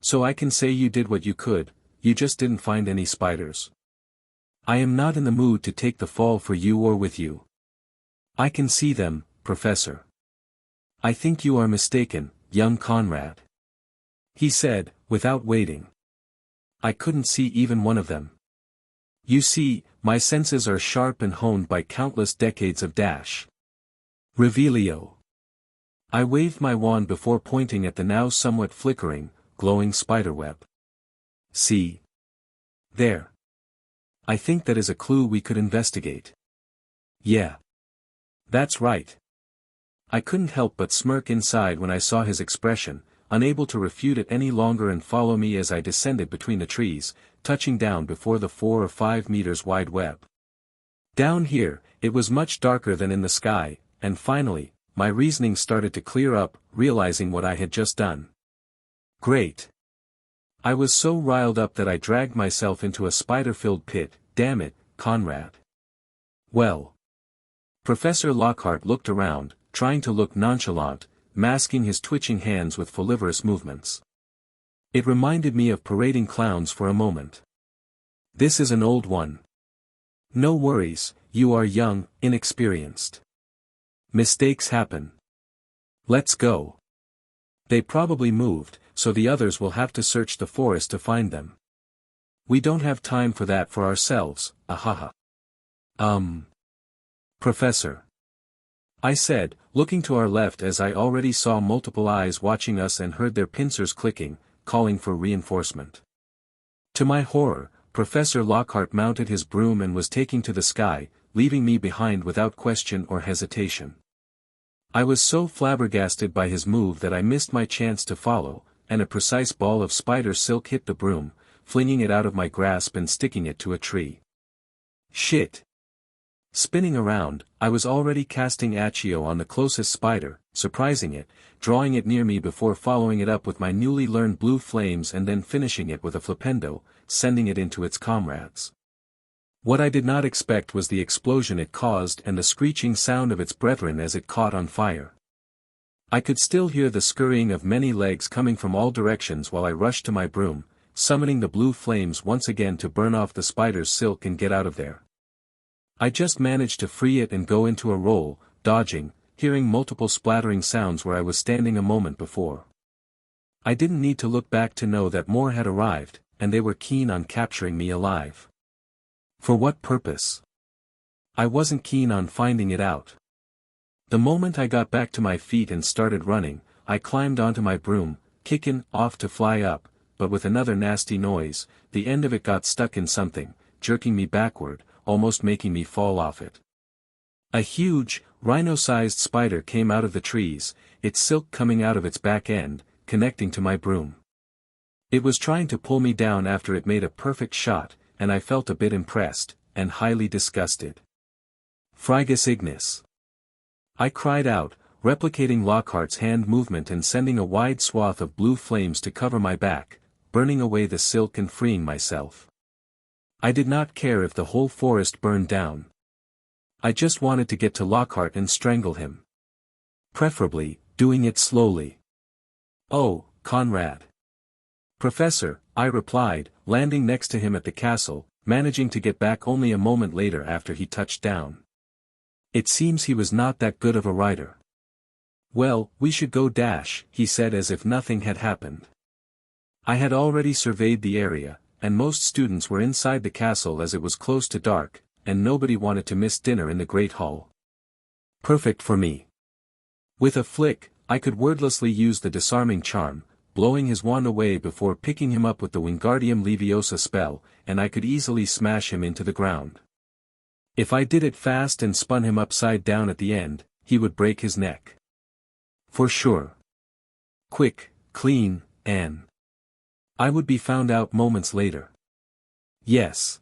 [SPEAKER 1] So I can say you did what you could, you just didn't find any spiders. I am not in the mood to take the fall for you or with you. I can see them, Professor. I think you are mistaken, young Conrad. He said, without waiting. I couldn't see even one of them. You see, my senses are sharp and honed by countless decades of dash. Revelio. I waved my wand before pointing at the now somewhat flickering, glowing spiderweb. See? There. I think that is a clue we could investigate. Yeah. That's right. I couldn't help but smirk inside when I saw his expression, unable to refute it any longer and follow me as I descended between the trees, touching down before the 4 or 5 meters wide web. Down here, it was much darker than in the sky, and finally, my reasoning started to clear up, realizing what I had just done. Great. I was so riled up that I dragged myself into a spider-filled pit. Damn it, Conrad. Well. Professor Lockhart looked around, trying to look nonchalant, masking his twitching hands with folivorous movements. It reminded me of parading clowns for a moment. This is an old one. No worries, you are young, inexperienced. Mistakes happen. Let's go. They probably moved, so the others will have to search the forest to find them. We don't have time for that for ourselves, ahaha. Professor. I said, looking to our left as I already saw multiple eyes watching us and heard their pincers clicking, calling for reinforcement. To my horror, Professor Lockhart mounted his broom and was taking to the sky, leaving me behind without question or hesitation. I was so flabbergasted by his move that I missed my chance to follow, and a precise ball of spider silk hit the broom, flinging it out of my grasp and sticking it to a tree. Shit! Spinning around, I was already casting Accio on the closest spider, surprising it, drawing it near me before following it up with my newly learned blue flames and then finishing it with a flipendo, sending it into its comrades. What I did not expect was the explosion it caused and the screeching sound of its brethren as it caught on fire. I could still hear the scurrying of many legs coming from all directions while I rushed to my broom, summoning the blue flames once again to burn off the spider's silk and get out of there. I just managed to free it and go into a roll, dodging, hearing multiple splattering sounds where I was standing a moment before. I didn't need to look back to know that more had arrived, and they were keen on capturing me alive. For what purpose? I wasn't keen on finding it out. The moment I got back to my feet and started running, I climbed onto my broom, kicking off to fly up, but with another nasty noise, the end of it got stuck in something, jerking me backward, almost making me fall off it. A huge, rhino-sized spider came out of the trees, its silk coming out of its back end, connecting to my broom. It was trying to pull me down after it made a perfect shot, and I felt a bit impressed, and highly disgusted. Frigus Ignis. I cried out, replicating Lockhart's hand movement and sending a wide swath of blue flames to cover my back, burning away the silk and freeing myself. I did not care if the whole forest burned down. I just wanted to get to Lockhart and strangle him. Preferably, doing it slowly. Oh, Conrad. Professor, I replied, landing next to him at the castle, managing to get back only a moment later after he touched down. It seems he was not that good of a rider. Well, we should go dash, he said as if nothing had happened. I had already surveyed the area, and most students were inside the castle as it was close to dark, and nobody wanted to miss dinner in the Great Hall. Perfect for me. With a flick, I could wordlessly use the disarming charm, blowing his wand away before picking him up with the Wingardium Leviosa spell, and I could easily smash him into the ground. If I did it fast and spun him upside down at the end, he would break his neck. For sure. Quick, clean, and I would be found out moments later. Yes.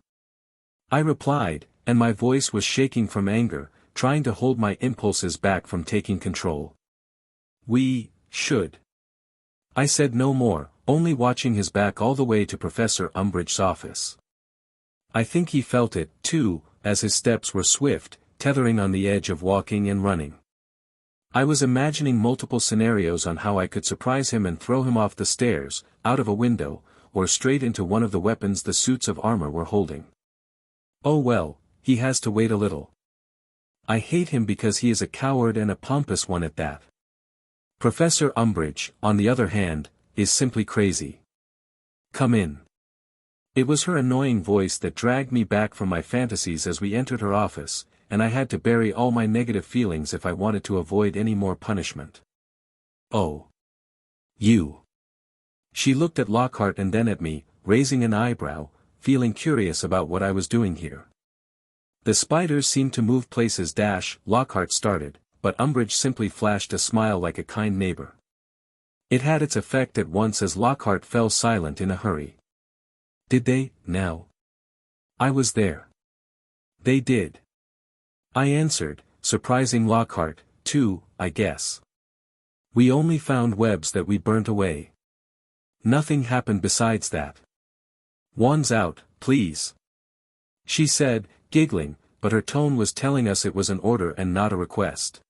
[SPEAKER 1] I replied, and my voice was shaking from anger, trying to hold my impulses back from taking control. We should. I said no more, only watching his back all the way to Professor Umbridge's office. I think he felt it, too, as his steps were swift, tethering on the edge of walking and running. I was imagining multiple scenarios on how I could surprise him and throw him off the stairs, out of a window, or straight into one of the weapons the suits of armor were holding. Oh well, he has to wait a little. I hate him because he is a coward and a pompous one at that. Professor Umbridge, on the other hand, is simply crazy. Come in. It was her annoying voice that dragged me back from my fantasies as we entered her office, and I had to bury all my negative feelings if I wanted to avoid any more punishment. Oh. You. She looked at Lockhart and then at me, raising an eyebrow, feeling curious about what I was doing here. The spiders seemed to move places. Lockhart started, but Umbridge simply flashed a smile like a kind neighbor. It had its effect at once as Lockhart fell silent in a hurry. Did they, now? I was there. They did. I answered, surprising Lockhart, too, I guess. We only found webs that we burnt away. Nothing happened besides that. Wands out, please. She said, giggling, but her tone was telling us it was an order and not a request.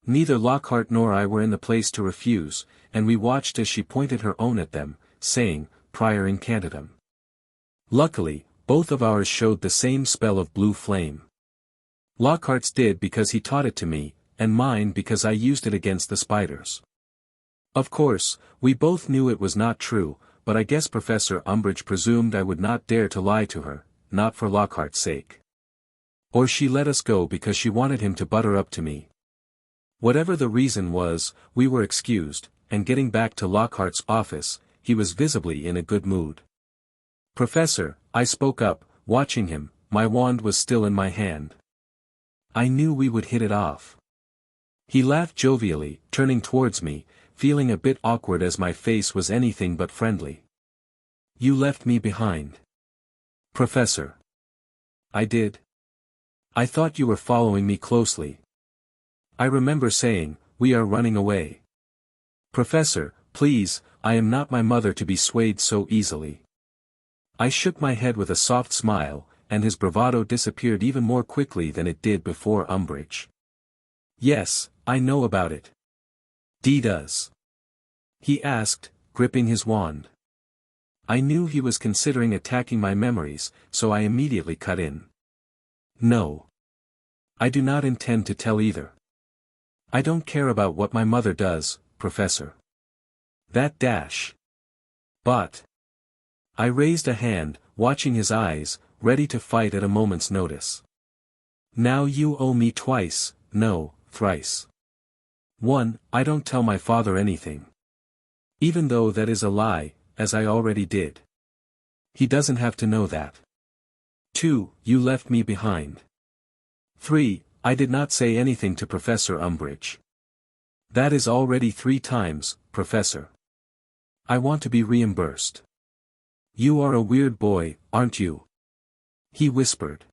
[SPEAKER 1] Neither Lockhart nor I were in the place to refuse, and we watched as she pointed her own at them, saying, Prior incantatem. Luckily, both of ours showed the same spell of blue flame. Lockhart's did because he taught it to me, and mine because I used it against the spiders. Of course, we both knew it was not true, but I guess Professor Umbridge presumed I would not dare to lie to her, not for Lockhart's sake. Or she let us go because she wanted him to butter up to me. Whatever the reason was, we were excused, and getting back to Lockhart's office, he was visibly in a good mood. Professor, I spoke up, watching him, my wand was still in my hand. I knew we would hit it off. He laughed jovially, turning towards me, feeling a bit awkward as my face was anything but friendly. You left me behind. Professor. I did. I thought you were following me closely. I remember saying, we are running away. Professor, please, I am not my mother to be swayed so easily. I shook my head with a soft smile, and his bravado disappeared even more quickly than it did before Umbridge. Yes, I know about it. Dee does. He asked, gripping his wand. I knew he was considering attacking my memories, so I immediately cut in. No. I do not intend to tell either. I don't care about what my mother does, Professor. That dash. But. I raised a hand, watching his eyes, ready to fight at a moment's notice. Now you owe me twice, no, thrice. 1. I don't tell my father anything. Even though that is a lie, as I already did. He doesn't have to know that. 2. You left me behind. 3. I did not say anything to Professor Umbridge. That is already 3 times, Professor. I want to be reimbursed. You are a weird boy, aren't you? He whispered.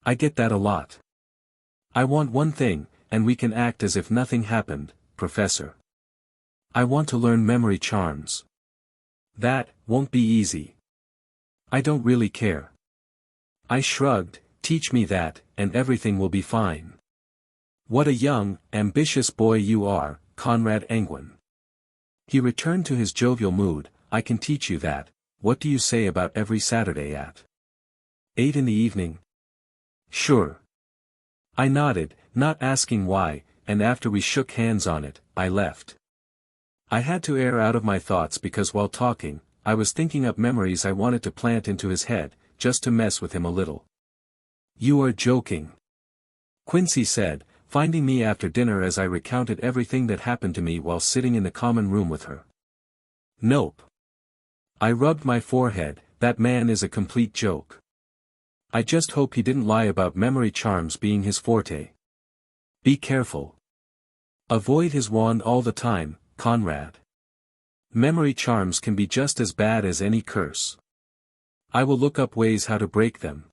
[SPEAKER 1] I get that a lot. I want one thing, and we can act as if nothing happened, Professor. I want to learn memory charms. That won't be easy. I don't really care. I shrugged, teach me that, and everything will be fine. What a young, ambitious boy you are, Conrad Anguine. He returned to his jovial mood. I can teach you that. What do you say about every Saturday at 8 in the evening? Sure. I nodded, not asking why, and after we shook hands on it, I left. I had to air out of my thoughts because while talking, I was thinking up memories I wanted to plant into his head, just to mess with him a little. You are joking. Quincy said, finding me after dinner as I recounted everything that happened to me while sitting in the common room with her. Nope. I rubbed my forehead. That man is a complete joke. I just hope he didn't lie about memory charms being his forte. Be careful. Avoid his wand all the time, Conrad. Memory charms can be just as bad as any curse. I will look up ways how to break them.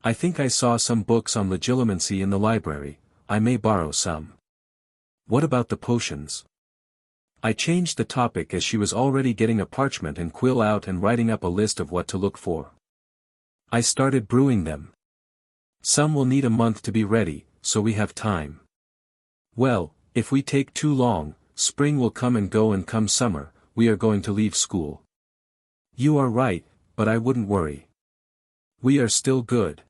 [SPEAKER 1] I think I saw some books on legilimency in the library. I may borrow some. What about the potions? I changed the topic as she was already getting a parchment and quill out and writing up a list of what to look for. I started brewing them. Some will need a month to be ready, so we have time. Well, if we take too long, spring will come and go, and come summer, we are going to leave school. You are right, but I wouldn't worry. We are still good.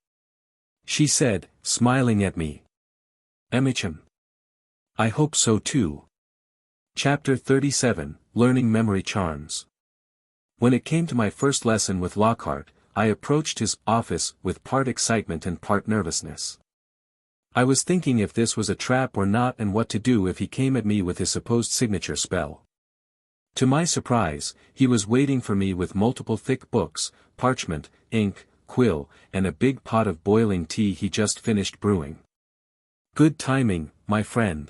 [SPEAKER 1] She said, smiling at me. Emicham. I hope so too. Chapter 37, Learning Memory Charms. When it came to my first lesson with Lockhart, I approached his office with part excitement and part nervousness. I was thinking if this was a trap or not, and what to do if he came at me with his supposed signature spell. To my surprise, he was waiting for me with multiple thick books, parchment, ink, quill, and a big pot of boiling tea he just finished brewing. Good timing, my friend.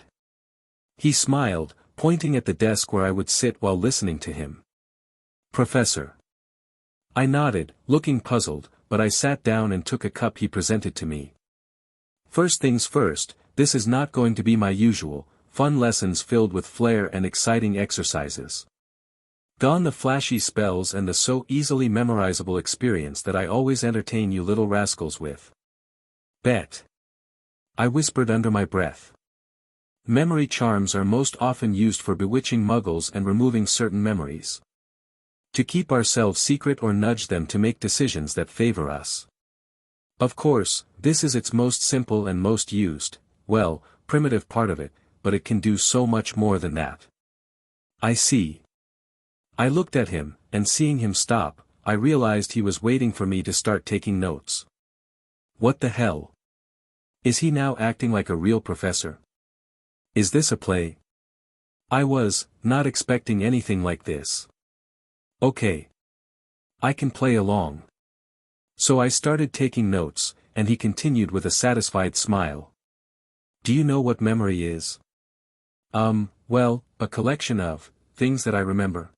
[SPEAKER 1] He smiled, pointing at the desk where I would sit while listening to him. Professor. I nodded, looking puzzled, but I sat down and took a cup he presented to me. First things first, this is not going to be my usual, fun lessons filled with flair and exciting exercises. Gone the flashy spells and the so easily memorizable experience that I always entertain you little rascals with. Bet. I whispered under my breath. Memory charms are most often used for bewitching muggles and removing certain memories. To keep ourselves secret or nudge them to make decisions that favor us. Of course, this is its most simple and most used, well, primitive part of it, but it can do so much more than that. I see. I looked at him, and seeing him stop, I realized he was waiting for me to start taking notes. What the hell? Is he now acting like a real professor? Is this a play? I was not expecting anything like this. Okay. I can play along. So I started taking notes, and he continued with a satisfied smile. Do you know what memory is? Well, a collection of things that I remember.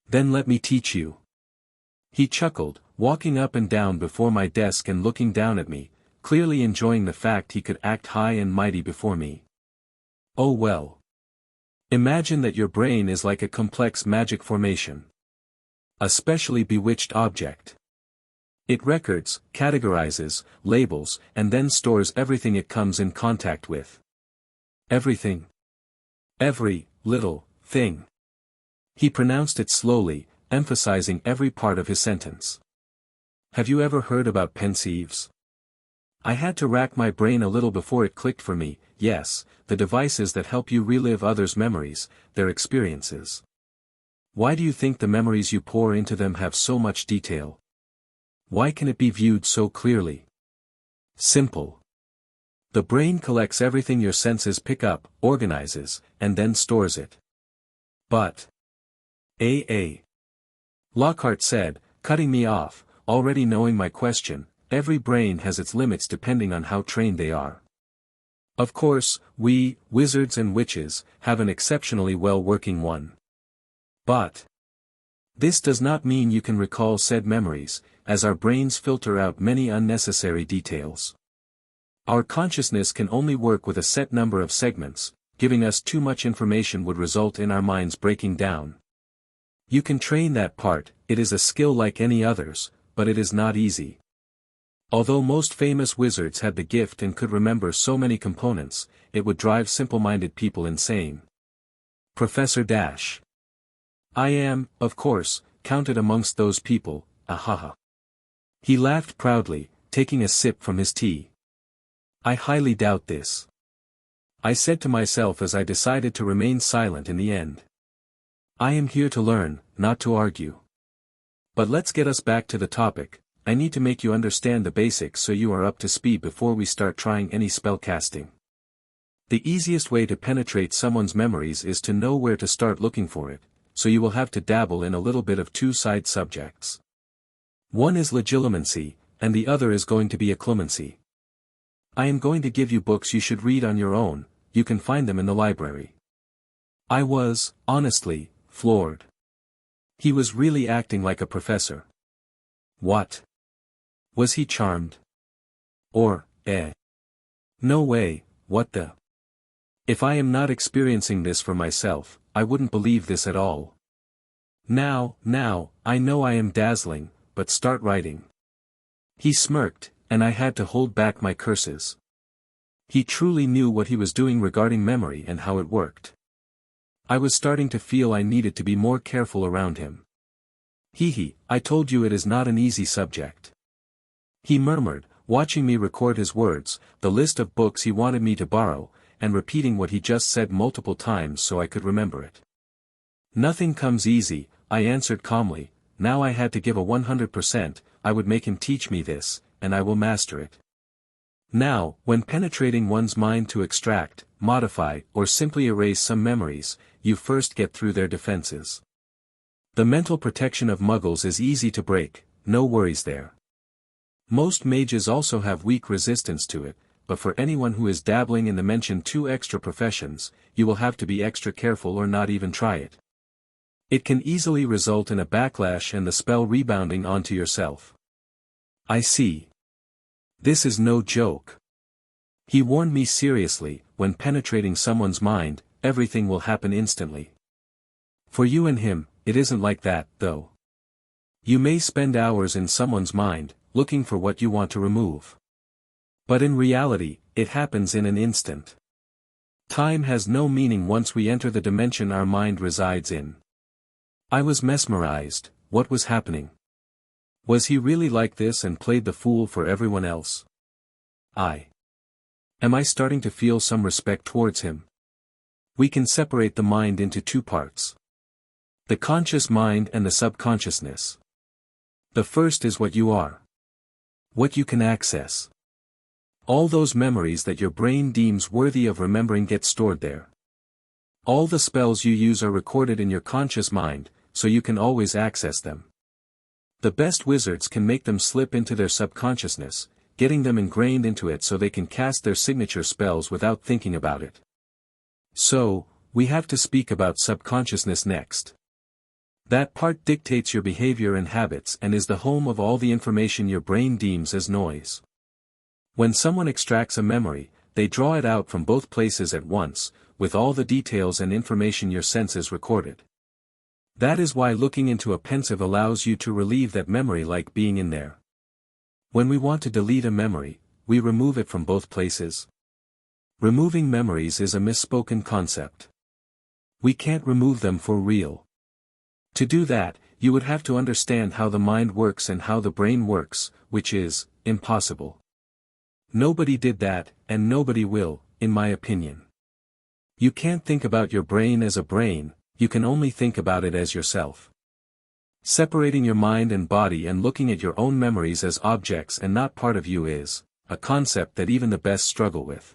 [SPEAKER 1] Then let me teach you. He chuckled, walking up and down before my desk and looking down at me, clearly enjoying the fact he could act high and mighty before me. Oh well. Imagine that your brain is like a complex magic formation. A specially bewitched object. It records, categorizes, labels, and then stores everything it comes in contact with. Everything. Every little thing. He pronounced it slowly, emphasizing every part of his sentence. Have you ever heard about pensieves? I had to rack my brain a little before it clicked for me. Yes, the devices that help you relive others' memories, their experiences. Why do you think the memories you pour into them have so much detail? Why can it be viewed so clearly? Simple. The brain collects everything your senses pick up, organizes, and then stores it. But. Lockhart said, cutting me off, already knowing my question, every brain has its limits depending on how trained they are. Of course, we, wizards and witches, have an exceptionally well-working one. But. This does not mean you can recall said memories, as our brains filter out many unnecessary details. Our consciousness can only work with a set number of segments, giving us too much information would result in our minds breaking down. You can train that part, it is a skill like any others, but it is not easy. Although most famous wizards had the gift and could remember so many components, it would drive simple-minded people insane. Professor Dash. I am, of course, counted amongst those people, ahaha. He laughed proudly, taking a sip from his tea. I highly doubt this. I said to myself as I decided to remain silent in the end. I am here to learn, not to argue. But let's get us back to the topic. I need to make you understand the basics so you are up to speed before we start trying any spell casting. The easiest way to penetrate someone's memories is to know where to start looking for it, so you will have to dabble in a little bit of two-side subjects. One is legilimency, and the other is going to be occlumency. I am going to give you books you should read on your own, you can find them in the library. I was, honestly, floored. He was really acting like a professor. What? Was he charmed? Or, no way, what the? If I am not experiencing this for myself, I wouldn't believe this at all. Now, I know I am dazzling, but start writing. He smirked, and I had to hold back my curses. He truly knew what he was doing regarding memory and how it worked. I was starting to feel I needed to be more careful around him. I told you it is not an easy subject. He murmured, watching me record his words, the list of books he wanted me to borrow, and repeating what he just said multiple times so I could remember it. Nothing comes easy, I answered calmly. Now I had to give a 100%, I would make him teach me this, and I will master it. Now, when penetrating one's mind to extract, modify, or simply erase some memories, you first get through their defenses. The mental protection of muggles is easy to break, no worries there. Most mages also have weak resistance to it, but for anyone who is dabbling in the mentioned two extra professions, you will have to be extra careful or not even try it. It can easily result in a backlash and the spell rebounding onto yourself. I see. This is no joke. He warned me seriously, when penetrating someone's mind, everything will happen instantly. For you and him, it isn't like that, though. You may spend hours in someone's mind, looking for what you want to remove. But in reality, it happens in an instant. Time has no meaning once we enter the dimension our mind resides in. I was mesmerized. What was happening? Was he really like this and played the fool for everyone else? Am I starting to feel some respect towards him? We can separate the mind into two parts. The conscious mind and the subconsciousness. The first is what you are. What you can access. All those memories that your brain deems worthy of remembering get stored there. All the spells you use are recorded in your conscious mind, so you can always access them. The best wizards can make them slip into their subconsciousness, getting them ingrained into it so they can cast their signature spells without thinking about it. So, we have to speak about subconsciousness next. That part dictates your behavior and habits and is the home of all the information your brain deems as noise. When someone extracts a memory, they draw it out from both places at once, with all the details and information your senses recorded. That is why looking into a pensieve allows you to relieve that memory like being in there. When we want to delete a memory, we remove it from both places. Removing memories is a misspoken concept. We can't remove them for real. To do that, you would have to understand how the mind works and how the brain works, which is impossible. Nobody did that, and nobody will, in my opinion. You can't think about your brain as a brain, you can only think about it as yourself. Separating your mind and body and looking at your own memories as objects and not part of you is a concept that even the best struggle with.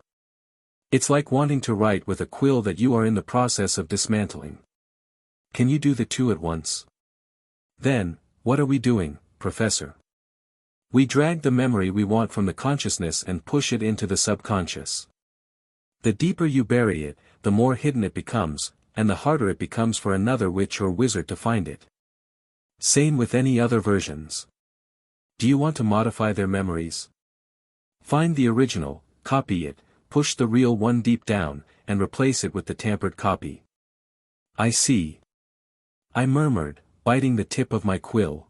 [SPEAKER 1] It's like wanting to write with a quill that you are in the process of dismantling. Can you do the two at once? Then, what are we doing, Professor? We drag the memory we want from the consciousness and push it into the subconscious. The deeper you bury it, the more hidden it becomes, and the harder it becomes for another witch or wizard to find it. Same with any other versions. Do you want to modify their memories? Find the original, copy it, push the real one deep down, and replace it with the tampered copy. I see. I murmured, biting the tip of my quill.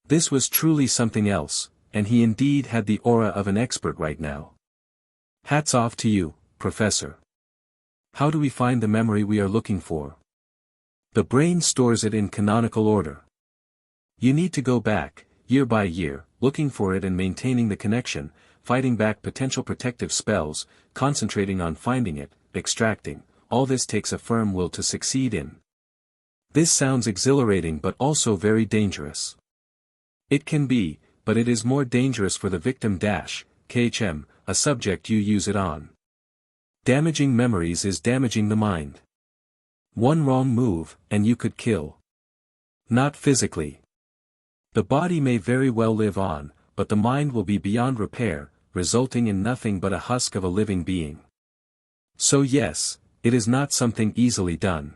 [SPEAKER 1] This was truly something else, and he indeed had the aura of an expert right now. Hats off to you, Professor. How do we find the memory we are looking for? The brain stores it in canonical order. You need to go back, year by year, looking for it and maintaining the connection, fighting back potential protective spells, concentrating on finding it, extracting. All this takes a firm will to succeed in. This sounds exhilarating but also very dangerous. It can be, but it is more dangerous for the victim-KHM, a subject you use it on. Damaging memories is damaging the mind. One wrong move, and you could kill. Not physically. The body may very well live on, but the mind will be beyond repair, resulting in nothing but a husk of a living being. So yes, it is not something easily done.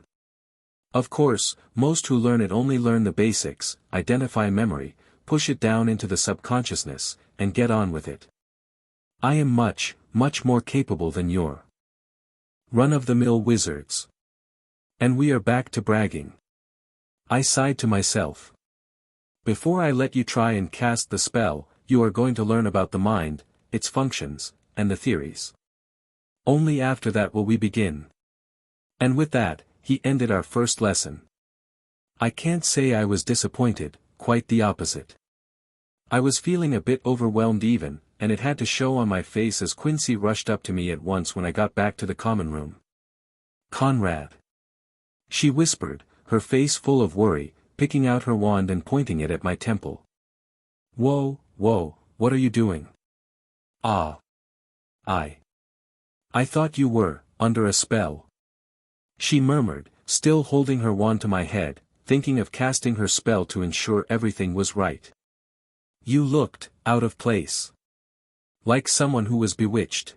[SPEAKER 1] Of course, most who learn it only learn the basics, identify memory, push it down into the subconsciousness, and get on with it. I am much, much more capable than your run-of-the-mill wizards. And we are back to bragging. I sighed to myself. Before I let you try and cast the spell, you are going to learn about the mind, its functions, and the theories. Only after that will we begin. And with that, he ended our first lesson. I can't say I was disappointed, quite the opposite. I was feeling a bit overwhelmed even, and it had to show on my face as Quincy rushed up to me at once when I got back to the common room. Conrad. She whispered, her face full of worry, picking out her wand and pointing it at my temple. Whoa, what are you doing? Ah. I thought you were, under a spell. She murmured, still holding her wand to my head, thinking of casting her spell to ensure everything was right. You looked, out of place. Like someone who was bewitched.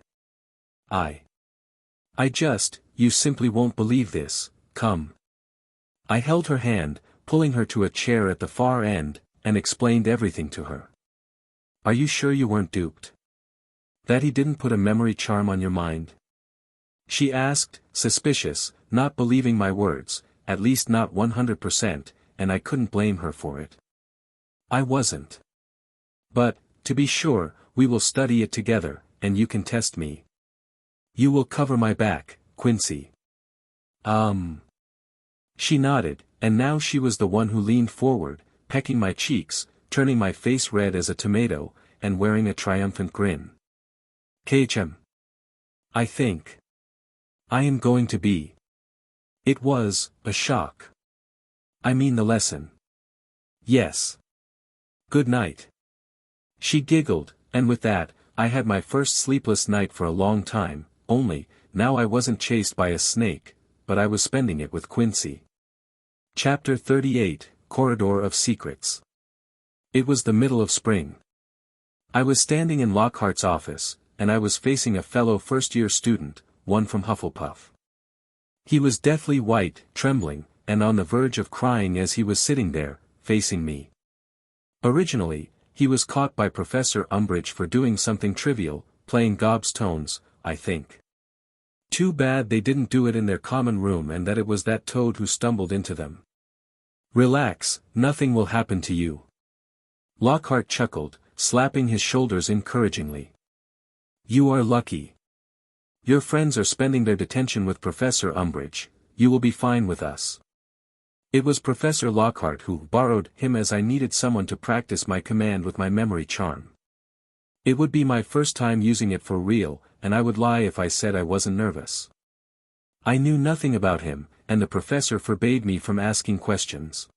[SPEAKER 1] You simply won't believe this, come. I held her hand, pulling her to a chair at the far end, and explained everything to her. Are you sure you weren't duped? That he didn't put a memory charm on your mind? She asked, suspicious, not believing my words, at least not 100%, and I couldn't blame her for it. I wasn't. But, to be sure, we will study it together, and you can test me. You will cover my back, Quincy. She nodded, and now she was the one who leaned forward, pecking my cheeks, turning my face red as a tomato, and wearing a triumphant grin. KHM. I think. I am going to be. It was, a shock. I mean the lesson. Yes. Good night. She giggled, and with that, I had my first sleepless night for a long time, only, now I wasn't chased by a snake, but I was spending it with Quincy. Chapter 38, Corridor of Secrets. It was the middle of spring. I was standing in Lockhart's office, and I was facing a fellow first-year student, one from Hufflepuff. He was deathly white, trembling, and on the verge of crying as he was sitting there, facing me. Originally, he was caught by Professor Umbridge for doing something trivial, playing gobstones, I think. Too bad they didn't do it in their common room and that it was that toad who stumbled into them. Relax, nothing will happen to you. Lockhart chuckled, slapping his shoulders encouragingly. You are lucky. Your friends are spending their detention with Professor Umbridge, you will be fine with us. It was Professor Lockhart who borrowed him as I needed someone to practice my command with my memory charm. It would be my first time using it for real, and I would lie if I said I wasn't nervous. I knew nothing about him, and the professor forbade me from asking questions.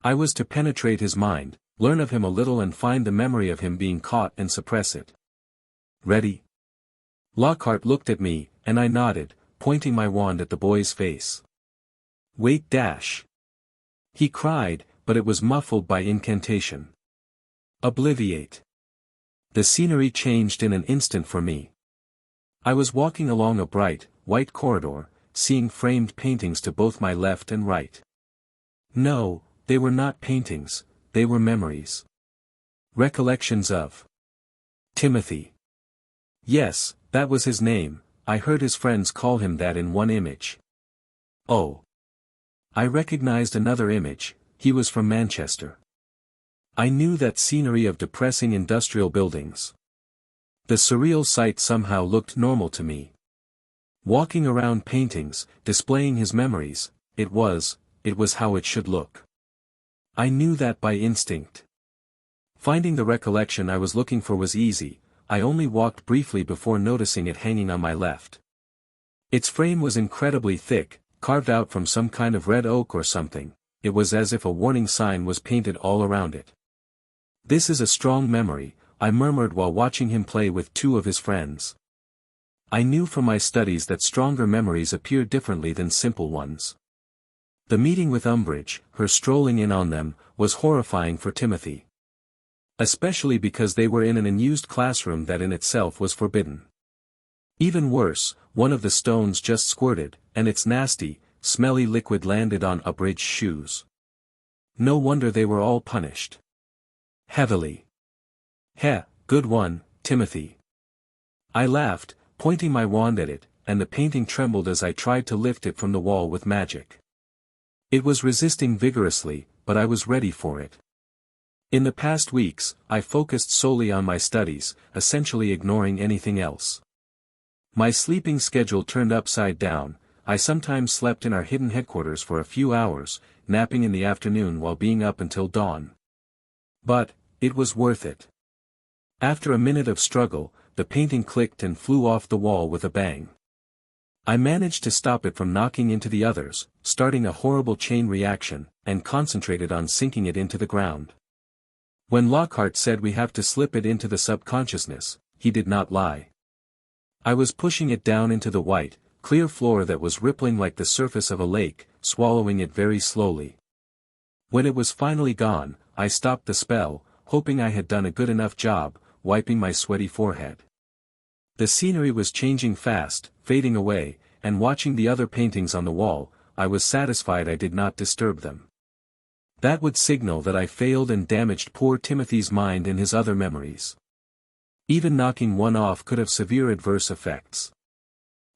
[SPEAKER 1] I was to penetrate his mind, learn of him a little and find the memory of him being caught and suppress it. Ready? Lockhart looked at me, and I nodded, pointing my wand at the boy's face. Wait dash! He cried, but it was muffled by incantation. Obliviate. The scenery changed in an instant for me. I was walking along a bright, white corridor, seeing framed paintings to both my left and right. No, they were not paintings, they were memories. Recollections of Timothy. Yes, that was his name, I heard his friends call him that in one image. Oh. I recognized another image, he was from Manchester. I knew that scenery of depressing industrial buildings. The surreal sight somehow looked normal to me. Walking around paintings, displaying his memories, it was how it should look. I knew that by instinct. Finding the recollection I was looking for was easy, I only walked briefly before noticing it hanging on my left. Its frame was incredibly thick, carved out from some kind of red oak or something, it was as if a warning sign was painted all around it. This is a strong memory, I murmured while watching him play with two of his friends. I knew from my studies that stronger memories appear differently than simple ones. The meeting with Umbridge, her strolling in on them, was horrifying for Timothy. Especially because they were in an unused classroom that in itself was forbidden. Even worse, one of the stones just squirted, and its nasty, smelly liquid landed on Umbridge's shoes. No wonder they were all punished. Heavily. Heh, good one, Timothy. I laughed, pointing my wand at it, and the painting trembled as I tried to lift it from the wall with magic. It was resisting vigorously, but I was ready for it. In the past weeks, I focused solely on my studies, essentially ignoring anything else. My sleeping schedule turned upside down. I sometimes slept in our hidden headquarters for a few hours, napping in the afternoon while being up until dawn. But, it was worth it. After a minute of struggle, the painting clicked and flew off the wall with a bang. I managed to stop it from knocking into the others, starting a horrible chain reaction, and concentrated on sinking it into the ground. When Lockhart said we have to slip it into the subconsciousness, he did not lie. I was pushing it down into the white, clear floor that was rippling like the surface of a lake, swallowing it very slowly. When it was finally gone, I stopped the spell, hoping I had done a good enough job, wiping my sweaty forehead. The scenery was changing fast, fading away, and watching the other paintings on the wall, I was satisfied I did not disturb them. That would signal that I failed and damaged poor Timothy's mind and his other memories. Even knocking one off could have severe adverse effects.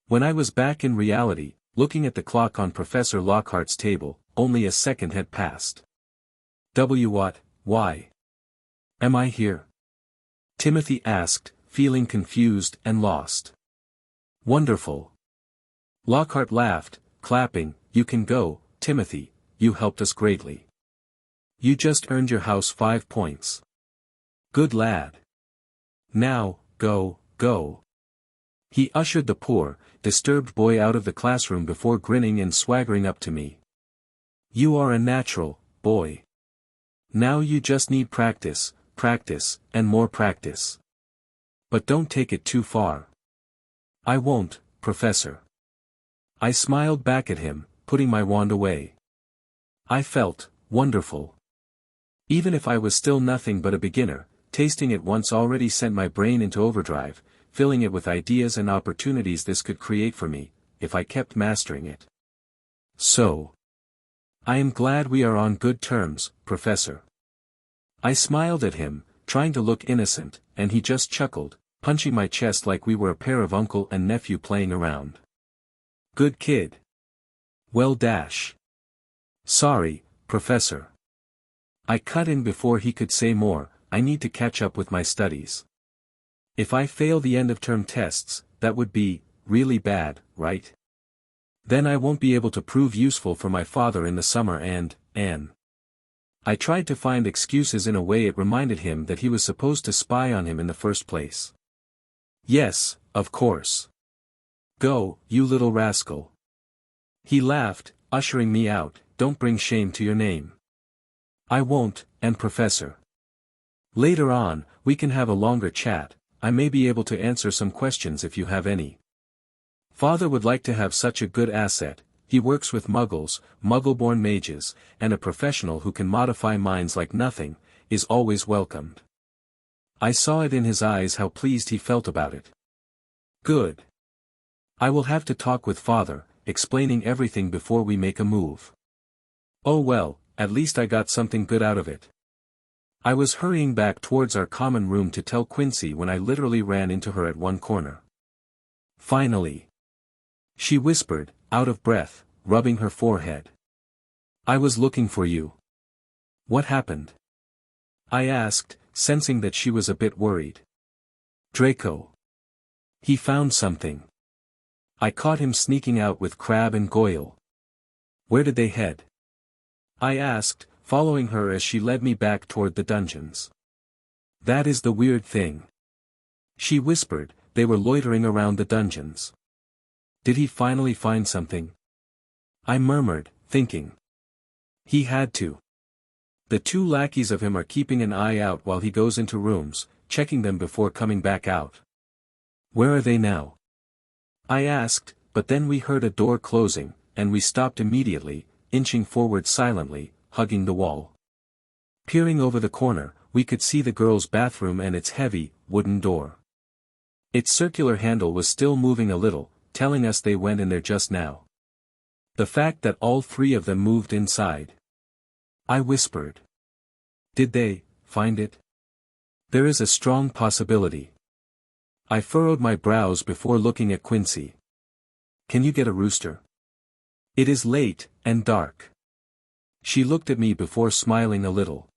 [SPEAKER 1] When I was back in reality, looking at the clock on Professor Lockhart's table, only a second had passed. Why am I here? Timothy asked, feeling confused and lost. Wonderful. Lockhart laughed, clapping, you can go, Timothy, you helped us greatly. You just earned your house 5 points. Good lad. Now, go. He ushered the poor, disturbed boy out of the classroom before grinning and swaggering up to me. You are a natural, boy. Now you just need practice, and more practice. But don't take it too far. I won't, Professor. I smiled back at him, putting my wand away. I felt wonderful. Even if I was still nothing but a beginner, tasting it once already sent my brain into overdrive, filling it with ideas and opportunities this could create for me, if I kept mastering it. So. I am glad we are on good terms, Professor. I smiled at him, trying to look innocent, and he just chuckled, punching my chest like we were a pair of uncle and nephew playing around. Good kid. Well. Sorry, Professor. I cut in before he could say more, I need to catch up with my studies. If I fail the end-of-term tests, that would be really bad, right? Then I won't be able to prove useful for my father in the summer and, I tried to find excuses in a way it reminded him that he was supposed to spy on him in the first place. Yes, of course. Go, you little rascal. He laughed, ushering me out, don't bring shame to your name. I won't, and Professor. Later on, we can have a longer chat, I may be able to answer some questions if you have any. Father would like to have such a good asset, he works with muggles, muggle-born mages, and a professional who can modify minds like nothing, is always welcomed. I saw it in his eyes how pleased he felt about it. Good. I will have to talk with Father, explaining everything before we make a move. Oh well, at least I got something good out of it. I was hurrying back towards our common room to tell Quincy when I literally ran into her at one corner. Finally. She whispered, out of breath, rubbing her forehead. I was looking for you. What happened? I asked, sensing that she was a bit worried. Draco. He found something. I caught him sneaking out with Crabbe and Goyle. Where did they head? I asked, following her as she led me back toward the dungeons. That is the weird thing. She whispered, they were loitering around the dungeons. Did he finally find something? I murmured, thinking. He had to. The 2 lackeys of him are keeping an eye out while he goes into rooms, checking them before coming back out. Where are they now? I asked, but then we heard a door closing, and we stopped immediately, inching forward silently, hugging the wall. Peering over the corner, we could see the girls' bathroom and its heavy, wooden door. Its circular handle was still moving a little, telling us they went in there just now. The fact that all three of them moved inside. I whispered. Did they find it? There is a strong possibility. I furrowed my brows before looking at Quincy. Can you get a rooster? It is late, and dark. She looked at me before smiling a little.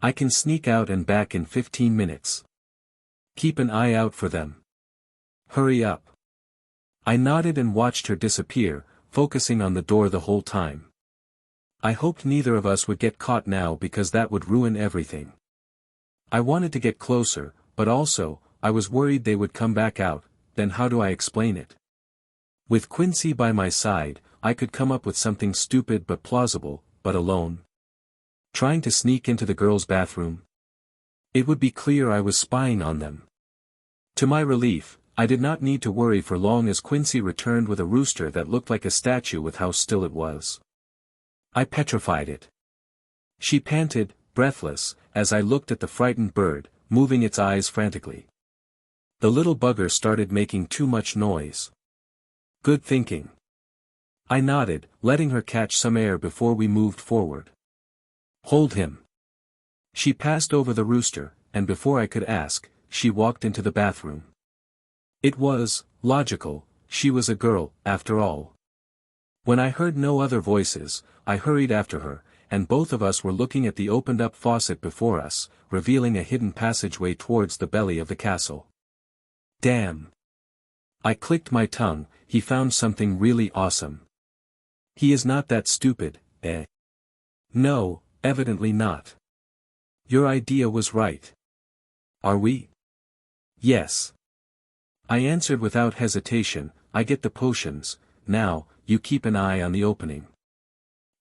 [SPEAKER 1] I can sneak out and back in 15 minutes. Keep an eye out for them. Hurry up. I nodded and watched her disappear, focusing on the door the whole time. I hoped neither of us would get caught now because that would ruin everything. I wanted to get closer, but also, I was worried they would come back out. Then how do I explain it? With Quincy by my side, I could come up with something stupid but plausible, but alone. Trying to sneak into the girls' bathroom? It would be clear I was spying on them. To my relief, I did not need to worry for long as Quincy returned with a rooster that looked like a statue with how still it was. I petrified it. She panted, breathless, as I looked at the frightened bird, moving its eyes frantically. The little bugger started making too much noise. Good thinking. I nodded, letting her catch some air before we moved forward. Hold him. She passed over the rooster, and before I could ask, she walked into the bathroom. It was logical, she was a girl, after all. When I heard no other voices, I hurried after her, and both of us were looking at the opened-up faucet before us, revealing a hidden passageway towards the belly of the castle. Damn. I clicked my tongue. He found something really awesome. He is not that stupid, eh? No, evidently not. Your idea was right. Are we? Yes. I answered without hesitation. I get the potions. Now, you keep an eye on the opening.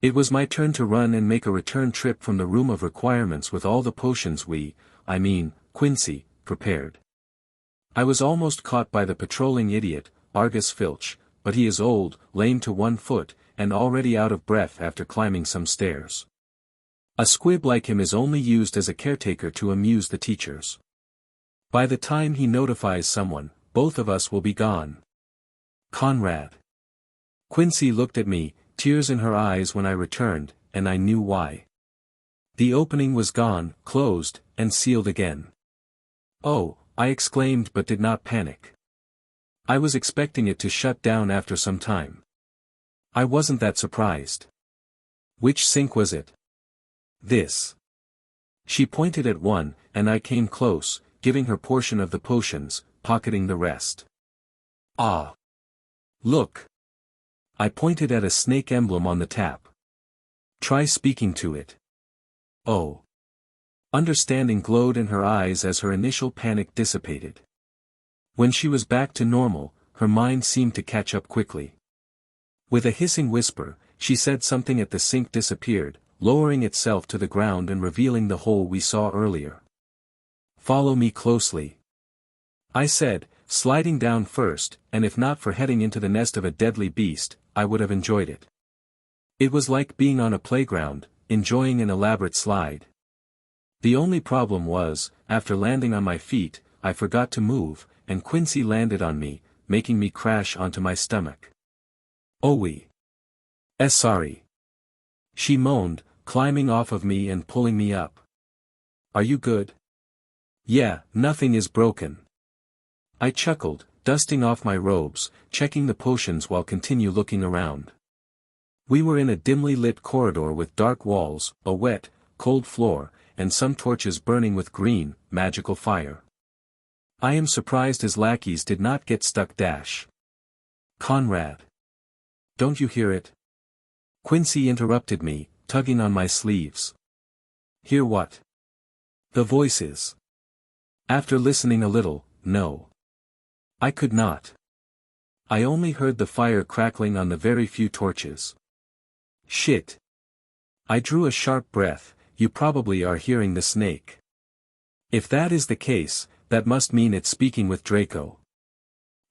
[SPEAKER 1] It was my turn to run and make a return trip from the room of requirements with all the potions Quincy, prepared. I was almost caught by the patrolling idiot, Argus Filch, but he is old, lame to one foot, and already out of breath after climbing some stairs. A squib like him is only used as a caretaker to amuse the teachers. By the time he notifies someone, both of us will be gone. Conrad. Quincy looked at me, tears in her eyes when I returned, and I knew why. The opening was gone, closed, and sealed again. Oh, I exclaimed but did not panic. I was expecting it to shut down after some time. I wasn't that surprised. Which sink was it? This. She pointed at one, and I came close, giving her portion of the potions, pocketing the rest. Ah! Look! I pointed at a snake emblem on the tap. Try speaking to it. Oh! Understanding glowed in her eyes as her initial panic dissipated. When she was back to normal, her mind seemed to catch up quickly. With a hissing whisper, she said something at the sink disappeared, lowering itself to the ground and revealing the hole we saw earlier. Follow me closely. I said, sliding down first, and if not for heading into the nest of a deadly beast, I would have enjoyed it. It was like being on a playground, enjoying an elaborate slide. The only problem was, after landing on my feet, I forgot to move, and Quincy landed on me, making me crash onto my stomach. Oh sorry. She moaned, climbing off of me and pulling me up. Are you good? Yeah, nothing is broken. I chuckled, dusting off my robes, checking the potions while continue looking around. We were in a dimly lit corridor with dark walls, a wet, cold floor, and some torches burning with green, magical fire. I am surprised his lackeys did not get stuck. Conrad. Don't you hear it? Quincy interrupted me, tugging on my sleeves. Hear what? The voices. After listening a little, no. I could not. I only heard the fire crackling on the very few torches. Shit. I drew a sharp breath. You probably are hearing the snake. If that is the case, that must mean it's speaking with Draco.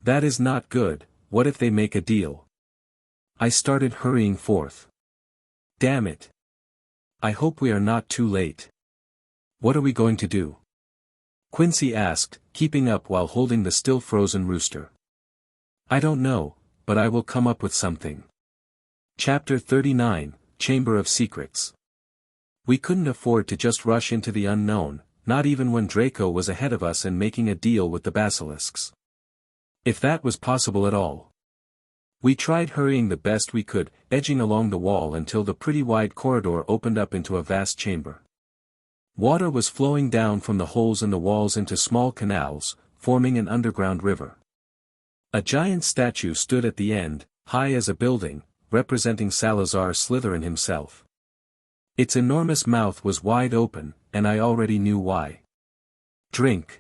[SPEAKER 1] That is not good. What if they make a deal? I started hurrying forth. Damn it. I hope we are not too late. What are we going to do? Quincy asked, keeping up while holding the still frozen rooster. I don't know, but I will come up with something. Chapter 39, Chamber of Secrets. We couldn't afford to just rush into the unknown, not even when Draco was ahead of us and making a deal with the basilisks. If that was possible at all. We tried hurrying the best we could, edging along the wall until the pretty wide corridor opened up into a vast chamber. Water was flowing down from the holes in the walls into small canals, forming an underground river. A giant statue stood at the end, high as a building, representing Salazar Slytherin himself. Its enormous mouth was wide open, and I already knew why. Drink.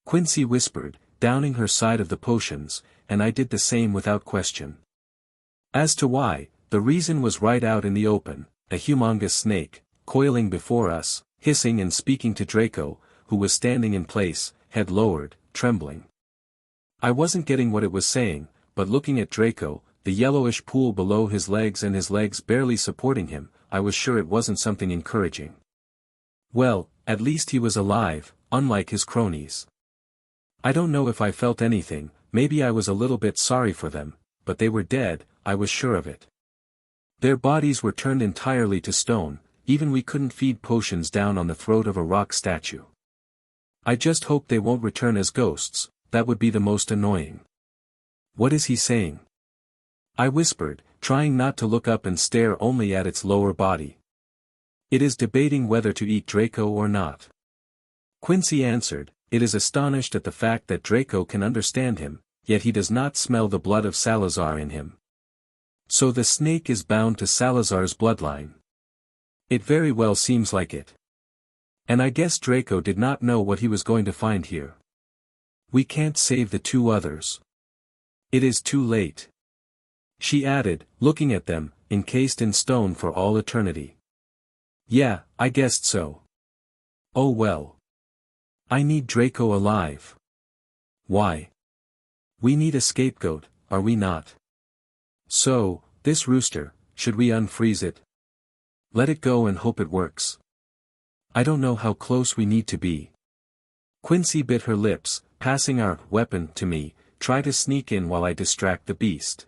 [SPEAKER 1] Quincy whispered, downing her side of the potions, and I did the same without question. As to why, the reason was right out in the open, a humongous snake, coiling before us, hissing and speaking to Draco, who was standing in place, head lowered, trembling. I wasn't getting what it was saying, but looking at Draco, the yellowish pool below his legs and his legs barely supporting him, I was sure it wasn't something encouraging. Well, at least he was alive, unlike his cronies. I don't know if I felt anything, maybe I was a little bit sorry for them, but they were dead, I was sure of it. Their bodies were turned entirely to stone, even we couldn't feed potions down on the throat of a rock statue. I just hope they won't return as ghosts, that would be the most annoying. What is he saying? I whispered, trying not to look up and stare only at its lower body. It is debating whether to eat Draco or not. Quincy answered, it is astonished at the fact that Draco can understand him, yet he does not smell the blood of Salazar in him. So the snake is bound to Salazar's bloodline. It very well seems like it. And I guess Draco did not know what he was going to find here. We can't save the two others. It is too late. She added, looking at them, encased in stone for all eternity. Yeah, I guessed so. Oh well. I need Draco alive. Why? We need a scapegoat, are we not? So, this rooster, should we unfreeze it? Let it go and hope it works. I don't know how close we need to be. Quincy bit her lips, passing our weapon to me, try to sneak in while I distract the beast.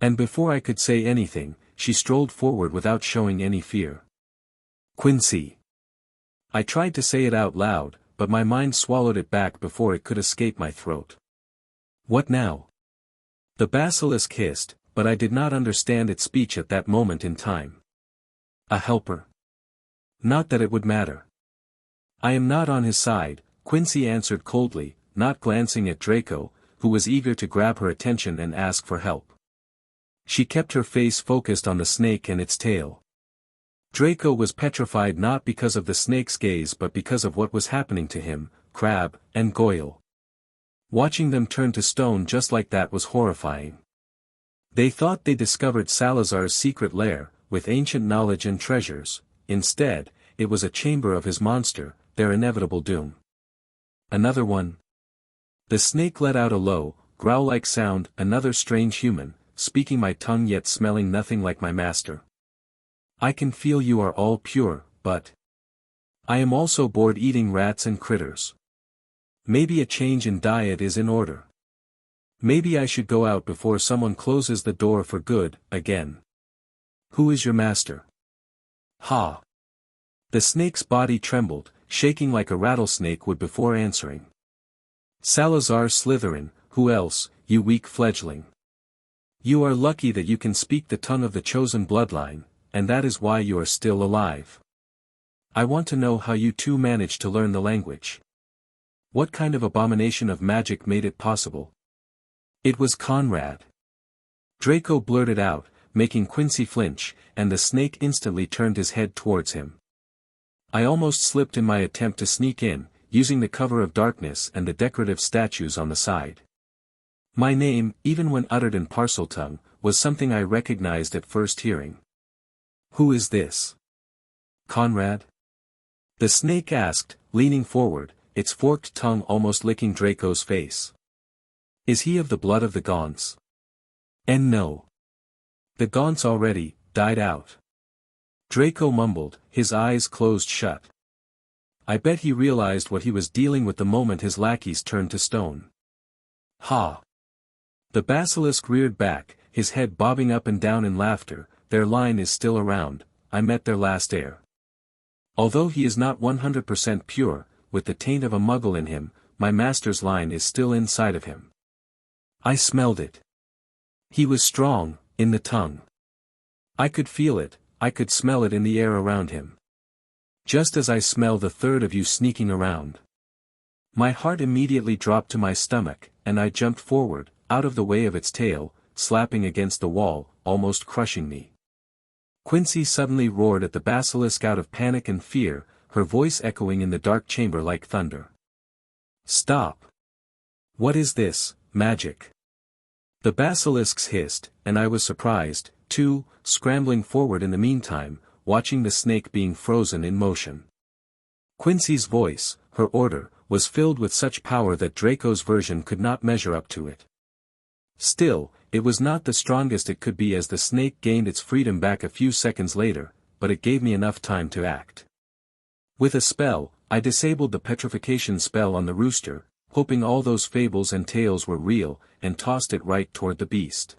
[SPEAKER 1] And before I could say anything, she strolled forward without showing any fear. Quincy. I tried to say it out loud, but my mind swallowed it back before it could escape my throat. What now? The basilisk hissed, but I did not understand its speech at that moment in time. A helper. Not that it would matter. I am not on his side, Quincy answered coldly, not glancing at Draco, who was eager to grab her attention and ask for help. She kept her face focused on the snake and its tail. Draco was petrified not because of the snake's gaze but because of what was happening to him, Crab, and Goyle. Watching them turn to stone just like that was horrifying. They thought they discovered Salazar's secret lair, with ancient knowledge and treasures. Instead, it was a chamber of his monster, their inevitable doom. Another one. The snake let out a low, growl-like sound, another strange human, speaking my tongue yet smelling nothing like my master. I can feel you are all pure, but I am also bored eating rats and critters. Maybe a change in diet is in order. Maybe I should go out before someone closes the door for good, again. Who is your master? Ha! The snake's body trembled, shaking like a rattlesnake would before answering. Salazar Slytherin, who else, you weak fledgling? You are lucky that you can speak the tongue of the chosen bloodline, and that is why you are still alive. I want to know how you two managed to learn the language. What kind of abomination of magic made it possible? It was Conrad. Draco blurted out, making Quincy flinch, and the snake instantly turned his head towards him. I almost slipped in my attempt to sneak in, using the cover of darkness and the decorative statues on the side. My name, even when uttered in Parseltongue, was something I recognized at first hearing. Who is this? Conrad? The snake asked, leaning forward, its forked tongue almost licking Draco's face. Is he of the blood of the Gaunts? And no. The Gaunts already died out. Draco mumbled, his eyes closed shut. I bet he realized what he was dealing with the moment his lackeys turned to stone. Ha! The basilisk reared back, his head bobbing up and down in laughter. Their line is still around. I met their last heir. Although he is not 100% pure, with the taint of a muggle in him, my master's line is still inside of him. I smelled it. He was strong, in the tongue. I could feel it, I could smell it in the air around him. Just as I smell the third of you sneaking around. My heart immediately dropped to my stomach, and I jumped forward, out of the way of its tail, slapping against the wall, almost crushing me. Quincy suddenly roared at the basilisk out of panic and fear, her voice echoing in the dark chamber like thunder. Stop! What is this, magic? The basilisks hissed, and I was surprised, too, scrambling forward in the meantime, watching the snake being frozen in motion. Quincy's voice, her order, was filled with such power that Draco's version could not measure up to it. Still, it was not the strongest it could be as the snake gained its freedom back a few seconds later, but it gave me enough time to act. With a spell, I disabled the petrification spell on the rooster, hoping all those fables and tales were real, and tossed it right toward the beast.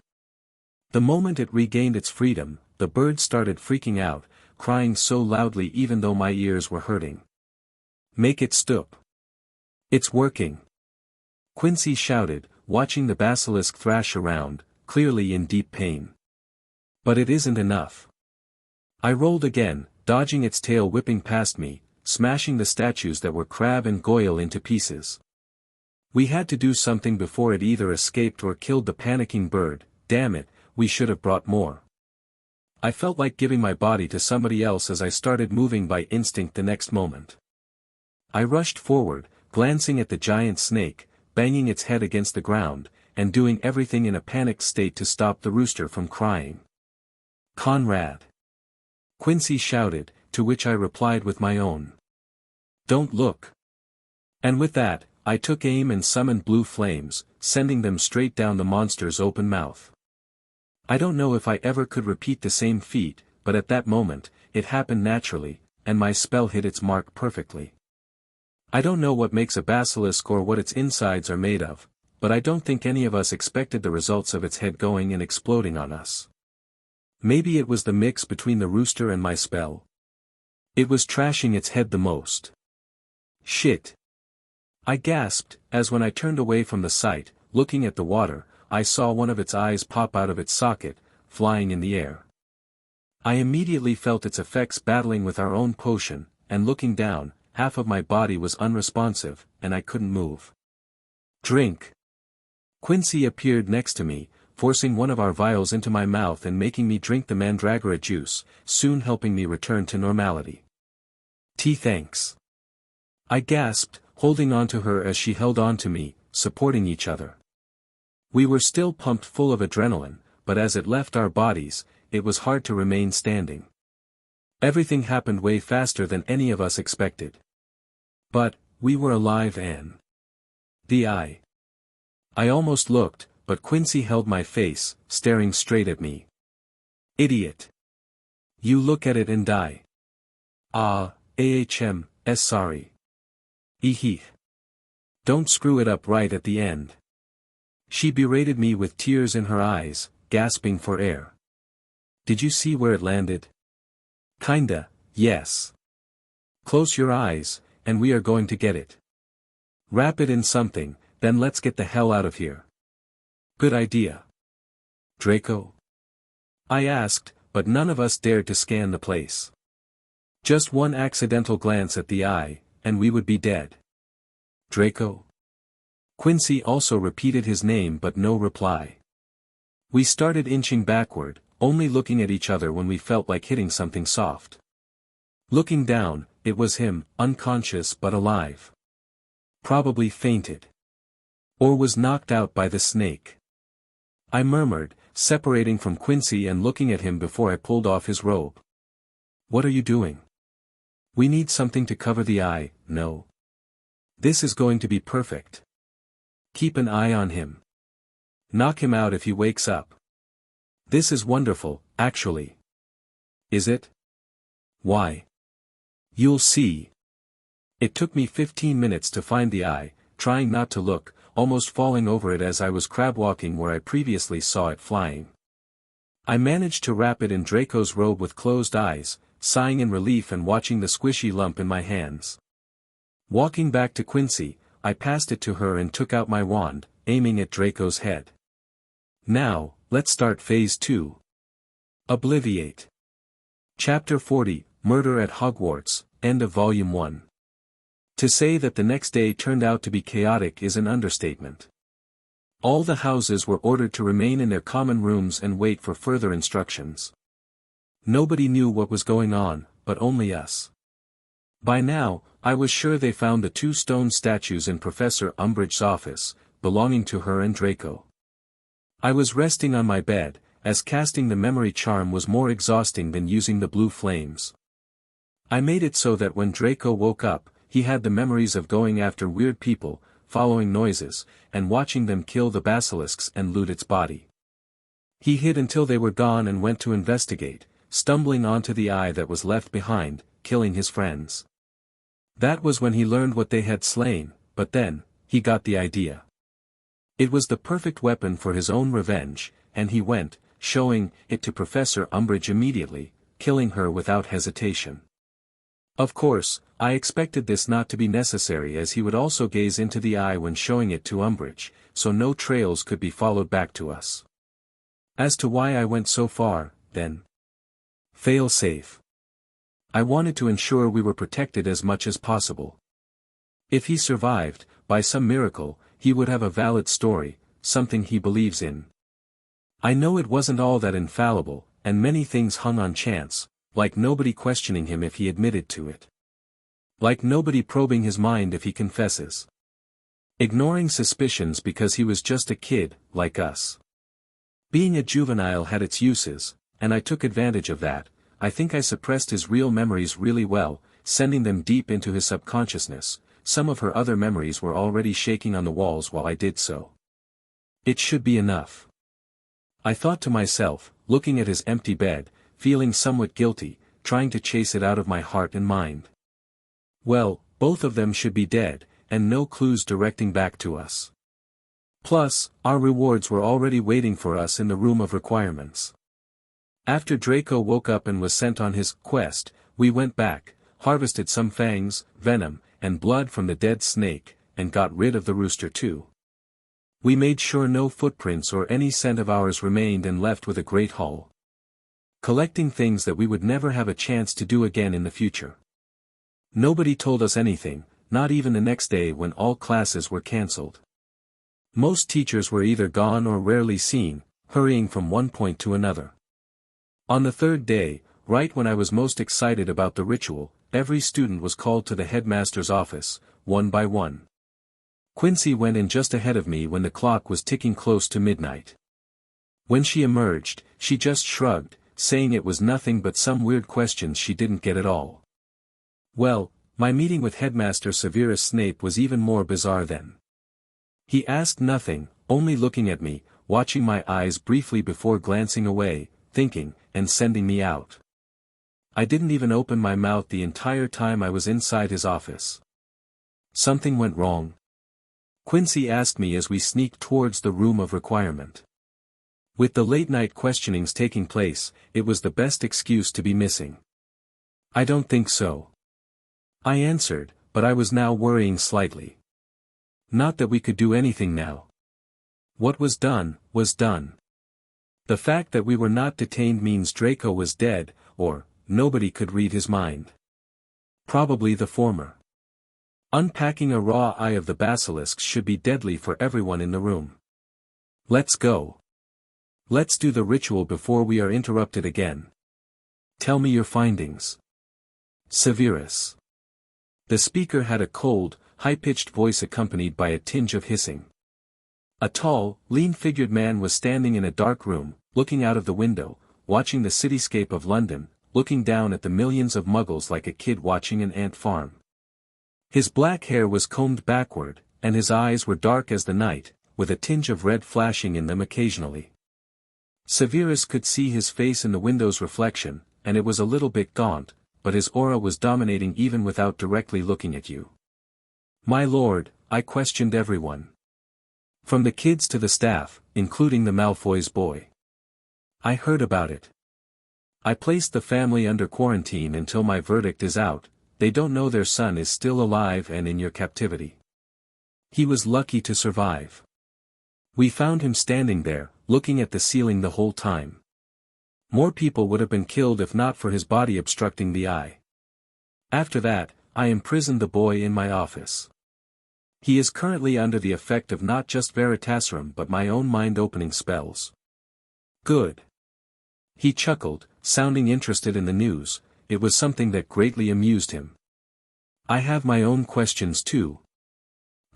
[SPEAKER 1] The moment it regained its freedom, the bird started freaking out, crying so loudly even though my ears were hurting. Make it stop. It's working. Quincy shouted, watching the basilisk thrash around, clearly in deep pain. But it isn't enough. I rolled again, dodging its tail whipping past me, smashing the statues that were Crab and Goyle into pieces. We had to do something before it either escaped or killed the panicking bird. Damn it, we should have brought more. I felt like giving my body to somebody else as I started moving by instinct the next moment. I rushed forward, glancing at the giant snake, banging its head against the ground, and doing everything in a panicked state to stop the rooster from crying. Conrad! Quincy shouted, to which I replied with my own. Don't look. And with that, I took aim and summoned blue flames, sending them straight down the monster's open mouth. I don't know if I ever could repeat the same feat, but at that moment, it happened naturally, and my spell hit its mark perfectly. I don't know what makes a basilisk or what its insides are made of, but I don't think any of us expected the results of its head going and exploding on us. Maybe it was the mix between the rooster and my spell. It was trashing its head the most. Shit! I gasped, as when I turned away from the sight, looking at the water, I saw one of its eyes pop out of its socket, flying in the air. I immediately felt its effects battling with our own potion, and looking down, half of my body was unresponsive, and I couldn't move. Drink! Quincy appeared next to me, forcing one of our vials into my mouth and making me drink the mandragora juice, soon helping me return to normality. Thanks. I gasped, holding on to her as she held on to me, supporting each other. We were still pumped full of adrenaline, but as it left our bodies, it was hard to remain standing. Everything happened way faster than any of us expected. But, we were alive and... I almost looked, but Quincy held my face, staring straight at me. Idiot. You look at it and die. Sorry. Eehee. Don't screw it up right at the end. She berated me with tears in her eyes, gasping for air. Did you see where it landed? Kinda, yes. Close your eyes, and we are going to get it. Wrap it in something, then let's get the hell out of here. Good idea. Draco? I asked, but none of us dared to scan the place. Just one accidental glance at the eye, and we would be dead. Draco? Quincy also repeated his name but no reply. We started inching backward, only looking at each other when we felt like hitting something soft. Looking down, it was him, unconscious but alive. Probably fainted. Or was knocked out by the snake. I murmured, separating from Quincy and looking at him before I pulled off his robe. What are you doing? We need something to cover the eye, no. This is going to be perfect. Keep an eye on him. Knock him out if he wakes up. This is wonderful, actually. Is it? Why? You'll see. It took me 15 minutes to find the eye, trying not to look, almost falling over it as I was crab-walking where I previously saw it flying. I managed to wrap it in Draco's robe with closed eyes, sighing in relief and watching the squishy lump in my hands. Walking back to Quincy, I passed it to her and took out my wand, aiming at Draco's head. Now, let's start Phase 2. Obliviate. Chapter 40, Murder at Hogwarts, end of Volume 1. To say that the next day turned out to be chaotic is an understatement. All the houses were ordered to remain in their common rooms and wait for further instructions. Nobody knew what was going on, but only us. By now, I was sure they found the 2 stone statues in Professor Umbridge's office, belonging to her and Draco. I was resting on my bed, as casting the memory charm was more exhausting than using the blue flames. I made it so that when Draco woke up, he had the memories of going after weird people, following noises, and watching them kill the basilisks and loot its body. He hid until they were gone and went to investigate, stumbling onto the eye that was left behind, killing his friends. That was when he learned what they had slain, but then, he got the idea. It was the perfect weapon for his own revenge, and he went, showing it to Professor Umbridge immediately, killing her without hesitation. Of course, I expected this not to be necessary as he would also gaze into the eye when showing it to Umbridge, so no trails could be followed back to us. As to why I went so far, then. Fail safe. I wanted to ensure we were protected as much as possible. If he survived, by some miracle, he would have a valid story, something he believes in. I know it wasn't all that infallible, and many things hung on chance, like nobody questioning him if he admitted to it. Like nobody probing his mind if he confesses. Ignoring suspicions because he was just a kid, like us. Being a juvenile had its uses, and I took advantage of that. I think I suppressed his real memories really well, sending them deep into his subconsciousness. Some of her other memories were already shaking on the walls while I did so. It should be enough. I thought to myself, looking at his empty bed, feeling somewhat guilty, trying to chase it out of my heart and mind. Well, both of them should be dead, and no clues directing back to us. Plus, our rewards were already waiting for us in the room of requirements. After Draco woke up and was sent on his quest, we went back, harvested some fangs, venom, and blood from the dead snake, and got rid of the rooster too. We made sure no footprints or any scent of ours remained and left with a great haul. Collecting things that we would never have a chance to do again in the future. Nobody told us anything, not even the next day when all classes were cancelled. Most teachers were either gone or rarely seen, hurrying from one point to another. On the 3rd day, right when I was most excited about the ritual, every student was called to the headmaster's office, one by one. Quincy went in just ahead of me when the clock was ticking close to midnight. When she emerged, she just shrugged, saying it was nothing but some weird questions she didn't get at all. Well, my meeting with Headmaster Severus Snape was even more bizarre then. He asked nothing, only looking at me, watching my eyes briefly before glancing away, thinking, and sending me out. I didn't even open my mouth the entire time I was inside his office. Something went wrong? Quincy asked me as we sneaked towards the room of requirement. With the late-night questionings taking place, it was the best excuse to be missing. I don't think so. I answered, but I was now worrying slightly. Not that we could do anything now. What was done, was done. The fact that we were not detained means Draco was dead, or, nobody could read his mind. Probably the former. Unpacking a raw eye of the basilisks should be deadly for everyone in the room. Let's go. Let's do the ritual before we are interrupted again. Tell me your findings. Severus. The speaker had a cold, high-pitched voice accompanied by a tinge of hissing. A tall, lean-figured man was standing in a dark room, looking out of the window, watching the cityscape of London, looking down at the millions of muggles like a kid watching an ant farm. His black hair was combed backward, and his eyes were dark as the night, with a tinge of red flashing in them occasionally. Severus could see his face in the window's reflection, and it was a little bit gaunt, but his aura was dominating even without directly looking at you. My lord, I questioned everyone. From the kids to the staff, including the Malfoy's boy. I heard about it. I placed the family under quarantine until my verdict is out. They don't know their son is still alive and in your captivity. He was lucky to survive. We found him standing there, looking at the ceiling the whole time. More people would have been killed if not for his body obstructing the eye. After that, I imprisoned the boy in my office. He is currently under the effect of not just Veritaserum but my own mind-opening spells. Good. He chuckled, sounding interested in the news. It was something that greatly amused him. I have my own questions too.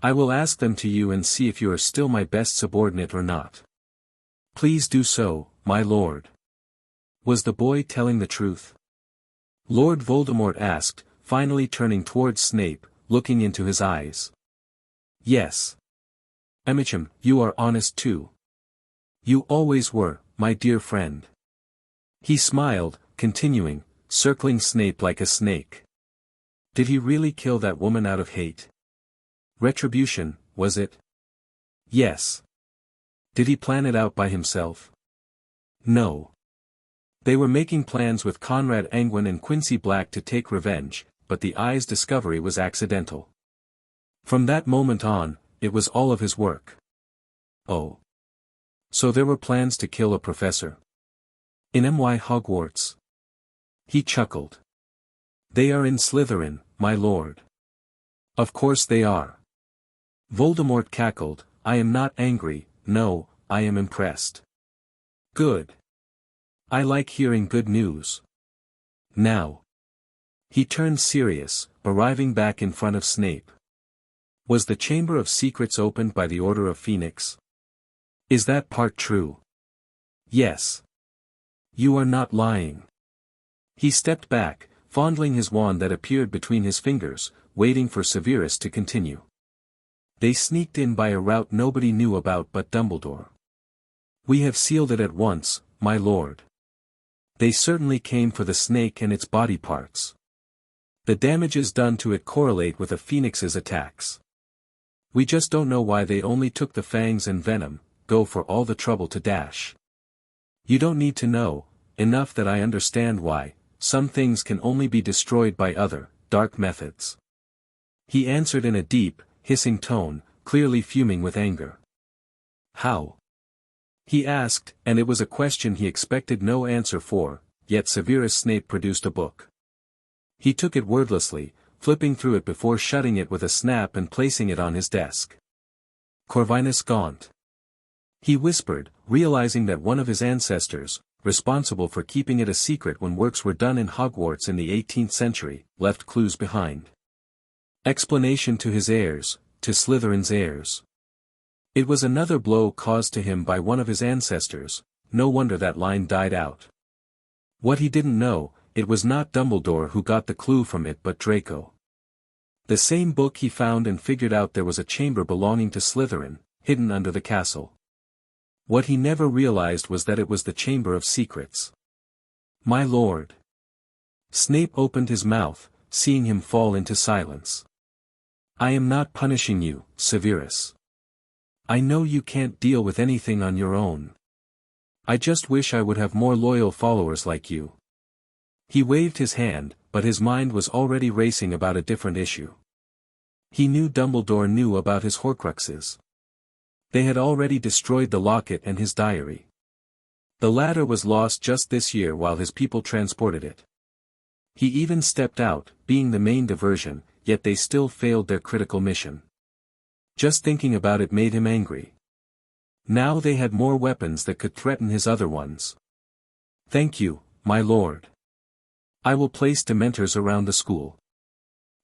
[SPEAKER 1] I will ask them to you and see if you are still my best subordinate or not. Please do so, my lord. Was the boy telling the truth? Lord Voldemort asked, finally turning towards Snape, looking into his eyes. Yes. Amicham, you are honest too. You always were, my dear friend. He smiled, continuing, circling Snape like a snake. Did he really kill that woman out of hate? Retribution, was it? Yes. Did he plan it out by himself? No. They were making plans with Conrad Anguine and Quincy Black to take revenge, but the eye's discovery was accidental. From that moment on, it was all of his work. Oh. So there were plans to kill a professor. In Hogwarts. He chuckled. They are in Slytherin, my lord. Of course they are. Voldemort cackled. I am not angry, no, I am impressed. Good. I like hearing good news. Now. He turned serious, arriving back in front of Snape. Was the Chamber of Secrets opened by the Order of Phoenix? Is that part true? Yes. You are not lying. He stepped back, fondling his wand that appeared between his fingers, waiting for Severus to continue. They sneaked in by a route nobody knew about but Dumbledore. We have sealed it at once, my lord. They certainly came for the snake and its body parts. The damages done to it correlate with a phoenix's attacks. We just don't know why they only took the fangs and venom, go for all the trouble to dash. You don't need to know, enough that I understand why, some things can only be destroyed by other, dark methods. He answered in a deep, hissing tone, clearly fuming with anger. How? He asked, and it was a question he expected no answer for, yet Severus Snape produced a book. He took it wordlessly, flipping through it before shutting it with a snap and placing it on his desk. Corvinus Gaunt. He whispered, realizing that one of his ancestors, responsible for keeping it a secret when works were done in Hogwarts in the 18th century, left clues behind. Explanation to his heirs, to Slytherin's heirs. It was another blow caused to him by one of his ancestors, no wonder that line died out. What he didn't know, it was not Dumbledore who got the clue from it but Draco. The same book he found and figured out there was a chamber belonging to Slytherin, hidden under the castle. What he never realized was that it was the Chamber of Secrets. My lord. Snape opened his mouth, seeing him fall into silence. I am not punishing you, Severus. I know you can't deal with anything on your own. I just wish I would have more loyal followers like you. He waved his hand, but his mind was already racing about a different issue. He knew Dumbledore knew about his Horcruxes. They had already destroyed the locket and his diary. The latter was lost just this year while his people transported it. He even stepped out, being the main diversion, yet they still failed their critical mission. Just thinking about it made him angry. Now they had more weapons that could threaten his other ones. Thank you, my lord. I will place Dementors around the school.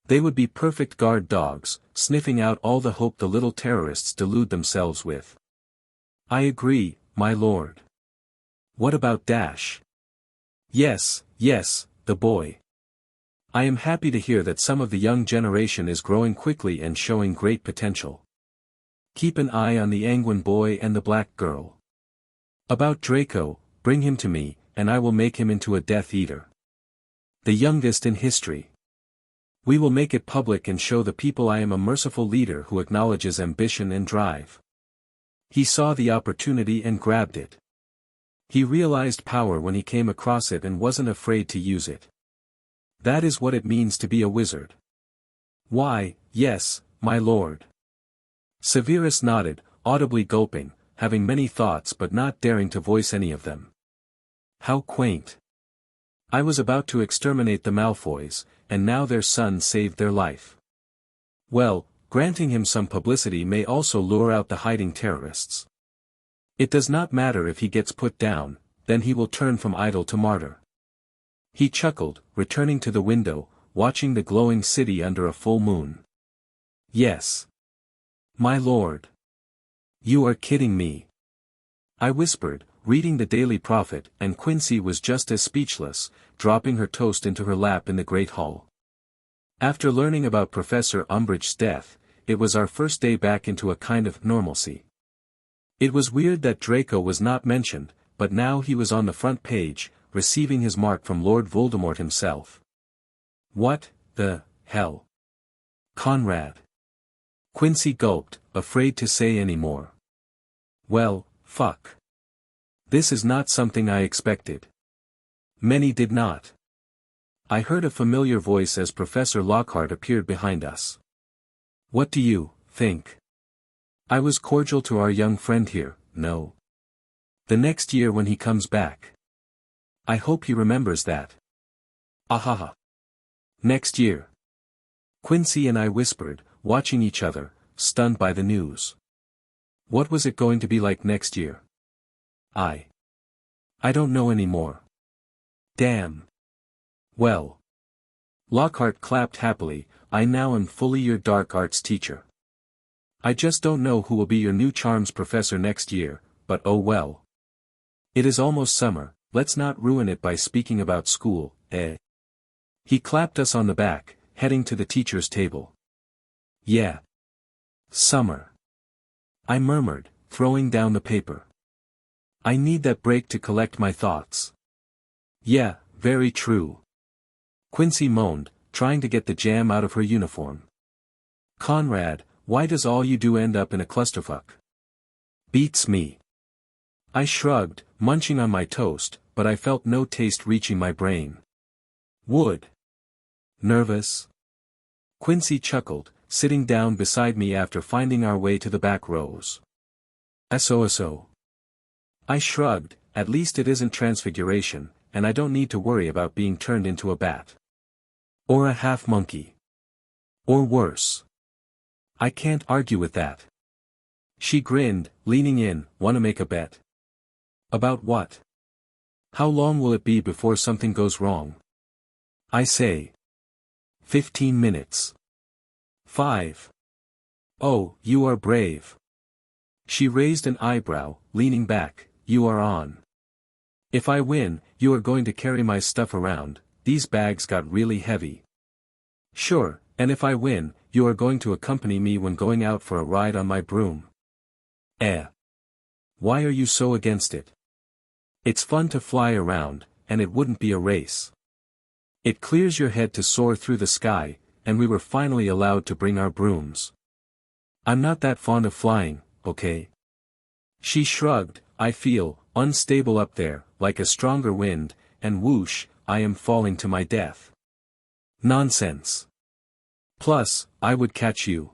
[SPEAKER 1] They would be perfect guard dogs, sniffing out all the hope the little terrorists delude themselves with. I agree, my lord. What about Dash? Yes, the boy. I am happy to hear that some of the young generation is growing quickly and showing great potential. Keep an eye on the Anguine boy and the black girl. About Draco, bring him to me, and I will make him into a Death Eater. The youngest in history. We will make it public and show the people I am a merciful leader who acknowledges ambition and drive. He saw the opportunity and grabbed it. He realized power when he came across it and wasn't afraid to use it. That is what it means to be a wizard. Why, yes, my lord. Severus nodded, audibly gulping, having many thoughts but not daring to voice any of them. How quaint. I was about to exterminate the Malfoys, and now their son saved their life. Well, granting him some publicity may also lure out the hiding terrorists. It does not matter if he gets put down, then he will turn from idol to martyr. He chuckled, returning to the window, watching the glowing city under a full moon. Yes. My lord. You are kidding me. I whispered, reading the Daily Prophet, and Quincy was just as speechless, dropping her toast into her lap in the great hall. After learning about Professor Umbridge's death, it was our first day back into a kind of normalcy. It was weird that Draco was not mentioned, but now he was on the front page, receiving his mark from Lord Voldemort himself. What the hell? Conrad. Quincy gulped, afraid to say any more. Well, fuck. This is not something I expected. Many did not. I heard a familiar voice as Professor Lockhart appeared behind us. What do you think? I was cordial to our young friend here, no. The next year when he comes back. I hope he remembers that. Ahaha. Next year. Quincy and I whispered, watching each other, stunned by the news. What was it going to be like next year? I don't know anymore. Damn. Well. Lockhart clapped happily, I now am fully your dark arts teacher. I just don't know who will be your new charms professor next year, but oh well. It is almost summer, let's not ruin it by speaking about school, eh? He clapped us on the back, heading to the teacher's table. Yeah. Summer. I murmured, throwing down the paper. I need that break to collect my thoughts. Yeah, very true. Quincy moaned, trying to get the jam out of her uniform. Conrad, why does all you do end up in a clusterfuck? Beats me. I shrugged, munching on my toast, but I felt no taste reaching my brain. Wood. Nervous? Quincy chuckled, sitting down beside me after finding our way to the back rows. So. I shrugged, at least it isn't transfiguration, and I don't need to worry about being turned into a bat. Or a half-monkey. Or worse. I can't argue with that. She grinned, leaning in, wanna make a bet? About what? How long will it be before something goes wrong? I say. 15 minutes. 5. Oh, you are brave. She raised an eyebrow, leaning back, you are on. If I win, you are going to carry my stuff around, these bags got really heavy. Sure, and if I win, you are going to accompany me when going out for a ride on my broom. Why are you so against it? It's fun to fly around, and it wouldn't be a race. It clears your head to soar through the sky, and we were finally allowed to bring our brooms. I'm not that fond of flying, okay? She shrugged, I feel unstable up there, like a stronger wind, and whoosh, I am falling to my death. Nonsense. Plus, I would catch you.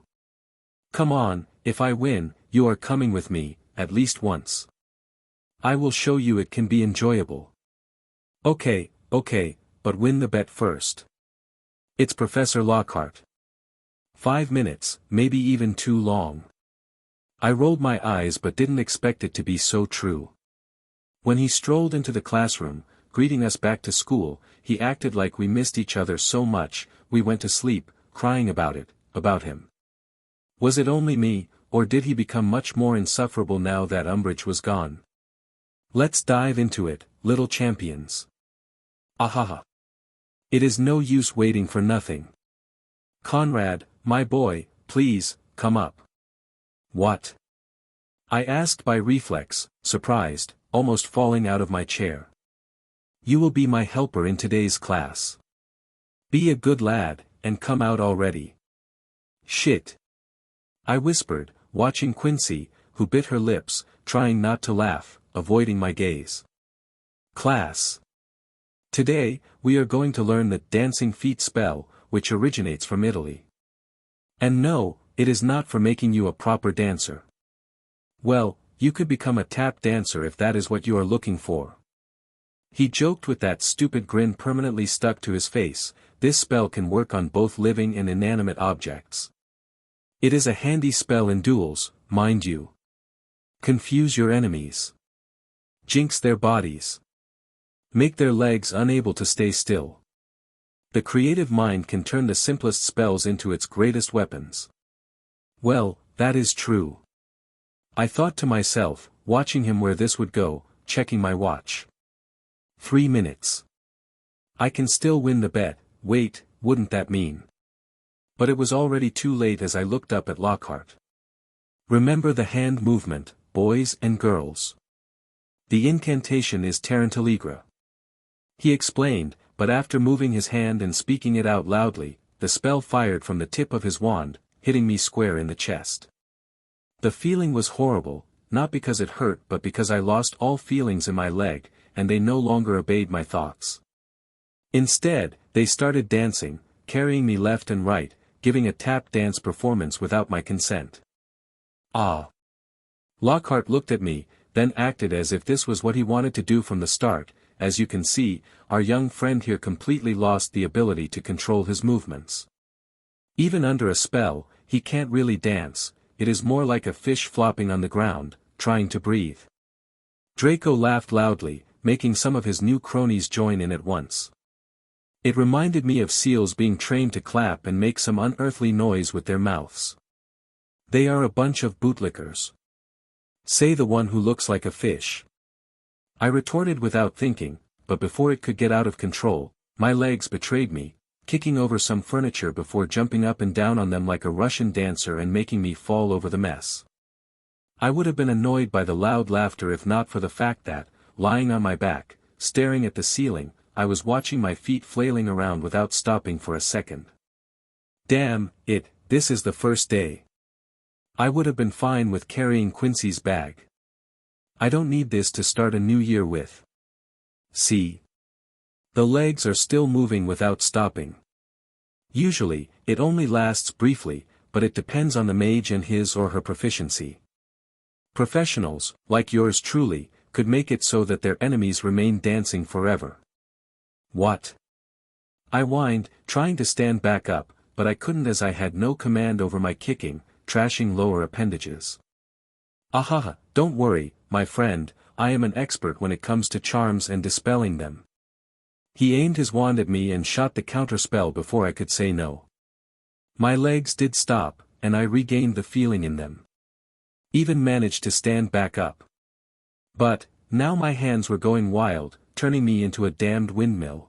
[SPEAKER 1] Come on, if I win, you are coming with me, at least once. I will show you it can be enjoyable. Okay, but win the bet first. It's Professor Lockhart. 5 minutes, maybe even too long. I rolled my eyes but didn't expect it to be so true. When he strolled into the classroom, greeting us back to school, he acted like we missed each other so much, we went to sleep, crying about him. Was it only me, or did he become much more insufferable now that Umbridge was gone? Let's dive into it, little champions. Ahaha. It is no use waiting for nothing. Conrad, my boy, please, come up. What? I asked by reflex, surprised, almost falling out of my chair. You will be my helper in today's class. Be a good lad, and come out already. Shit. I whispered, watching Quincy, who bit her lips, trying not to laugh, avoiding my gaze. Class. Today, we are going to learn the dancing feet spell, which originates from Italy. And no, it is not for making you a proper dancer. Well, you could become a tap dancer if that is what you are looking for. He joked with that stupid grin permanently stuck to his face. This spell can work on both living and inanimate objects. It is a handy spell in duels, mind you. Confuse your enemies. Jinx their bodies. Make their legs unable to stay still. The creative mind can turn the simplest spells into its greatest weapons. Well, that is true. I thought to myself, watching him where this would go, checking my watch. 3 minutes. I can still win the bet. Wait, wouldn't that mean? But it was already too late as I looked up at Lockhart. Remember the hand movement, boys and girls. The incantation is Tarantaligra. He explained, but after moving his hand and speaking it out loudly, the spell fired from the tip of his wand, hitting me square in the chest. The feeling was horrible, not because it hurt but because I lost all feelings in my leg, and they no longer obeyed my thoughts. Instead, they started dancing, carrying me left and right, giving a tap dance performance without my consent. Ah! Lockhart looked at me, then acted as if this was what he wanted to do from the start. As you can see, our young friend here completely lost the ability to control his movements. Even under a spell, he can't really dance, it is more like a fish flopping on the ground, trying to breathe. Draco laughed loudly, making some of his new cronies join in at once. It reminded me of seals being trained to clap and make some unearthly noise with their mouths. They are a bunch of bootlickers. Say the one who looks like a fish. I retorted without thinking, but before it could get out of control, my legs betrayed me, kicking over some furniture before jumping up and down on them like a Russian dancer and making me fall over the mess. I would have been annoyed by the loud laughter if not for the fact that, lying on my back, staring at the ceiling, I was watching my feet flailing around without stopping for a second. Damn it, this is the first day. I would have been fine with carrying Quincy's bag. I don't need this to start a new year with. See? The legs are still moving without stopping. Usually, it only lasts briefly, but it depends on the mage and his or her proficiency. Professionals, like yours truly, could make it so that their enemies remain dancing forever. What? I whined, trying to stand back up, but I couldn't as I had no command over my kicking, trashing lower appendages. Ahaha, don't worry, my friend, I am an expert when it comes to charms and dispelling them. He aimed his wand at me and shot the counterspell before I could say no. My legs did stop, and I regained the feeling in them. Even managed to stand back up. But, now my hands were going wild, turning me into a damned windmill.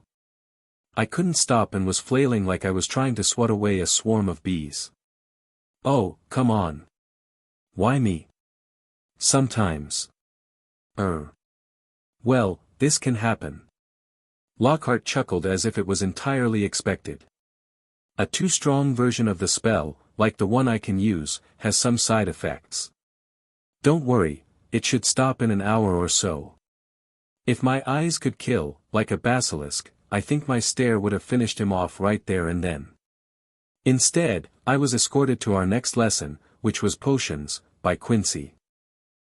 [SPEAKER 1] I couldn't stop and was flailing like I was trying to swat away a swarm of bees. Oh, come on. Why me? Sometimes. Well, this can happen. Lockhart chuckled as if it was entirely expected. A too strong version of the spell, like the one I can use, has some side effects. Don't worry, it should stop in an hour or so. If my eyes could kill, like a basilisk, I think my stare would have finished him off right there and then. Instead, I was escorted to our next lesson, which was potions, by Quincy.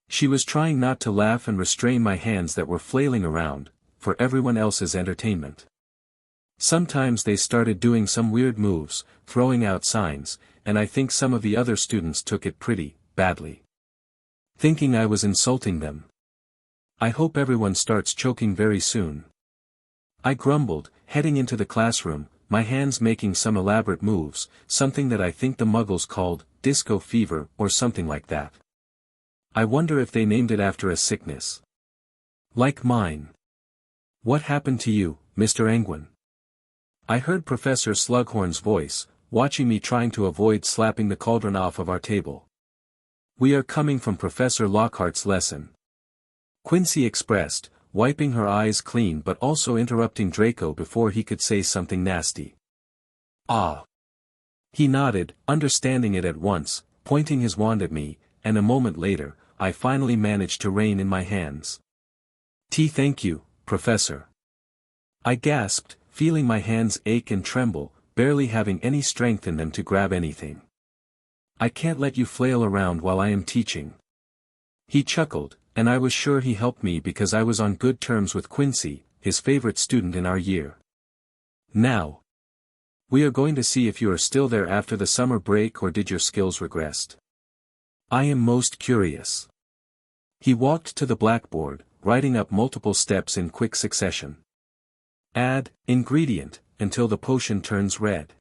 [SPEAKER 1] She was trying not to laugh and restrain my hands that were flailing around, for everyone else's entertainment. Sometimes they started doing some weird moves, throwing out signs, and I think some of the other students took it pretty badly. Thinking I was insulting them. I hope everyone starts choking very soon. I grumbled, heading into the classroom, my hands making some elaborate moves, something that I think the Muggles called disco fever or something like that. I wonder if they named it after a sickness. Like mine. What happened to you, Mr. Anguine? I heard Professor Slughorn's voice, watching me trying to avoid slapping the cauldron off of our table. We are coming from Professor Lockhart's lesson. Quincy expressed, wiping her eyes clean but also interrupting Draco before he could say something nasty. Ah. He nodded, understanding it at once, pointing his wand at me, and a moment later, I finally managed to rein in my hands. Thank you, Professor. I gasped, feeling my hands ache and tremble, barely having any strength in them to grab anything. I can't let you flail around while I am teaching. He chuckled, and I was sure he helped me because I was on good terms with Quincy, his favorite student in our year. Now. We are going to see if you are still there after the summer break or did your skills regress. I am most curious. He walked to the blackboard, writing up multiple steps in quick succession. Add, ingredient, until the potion turns red.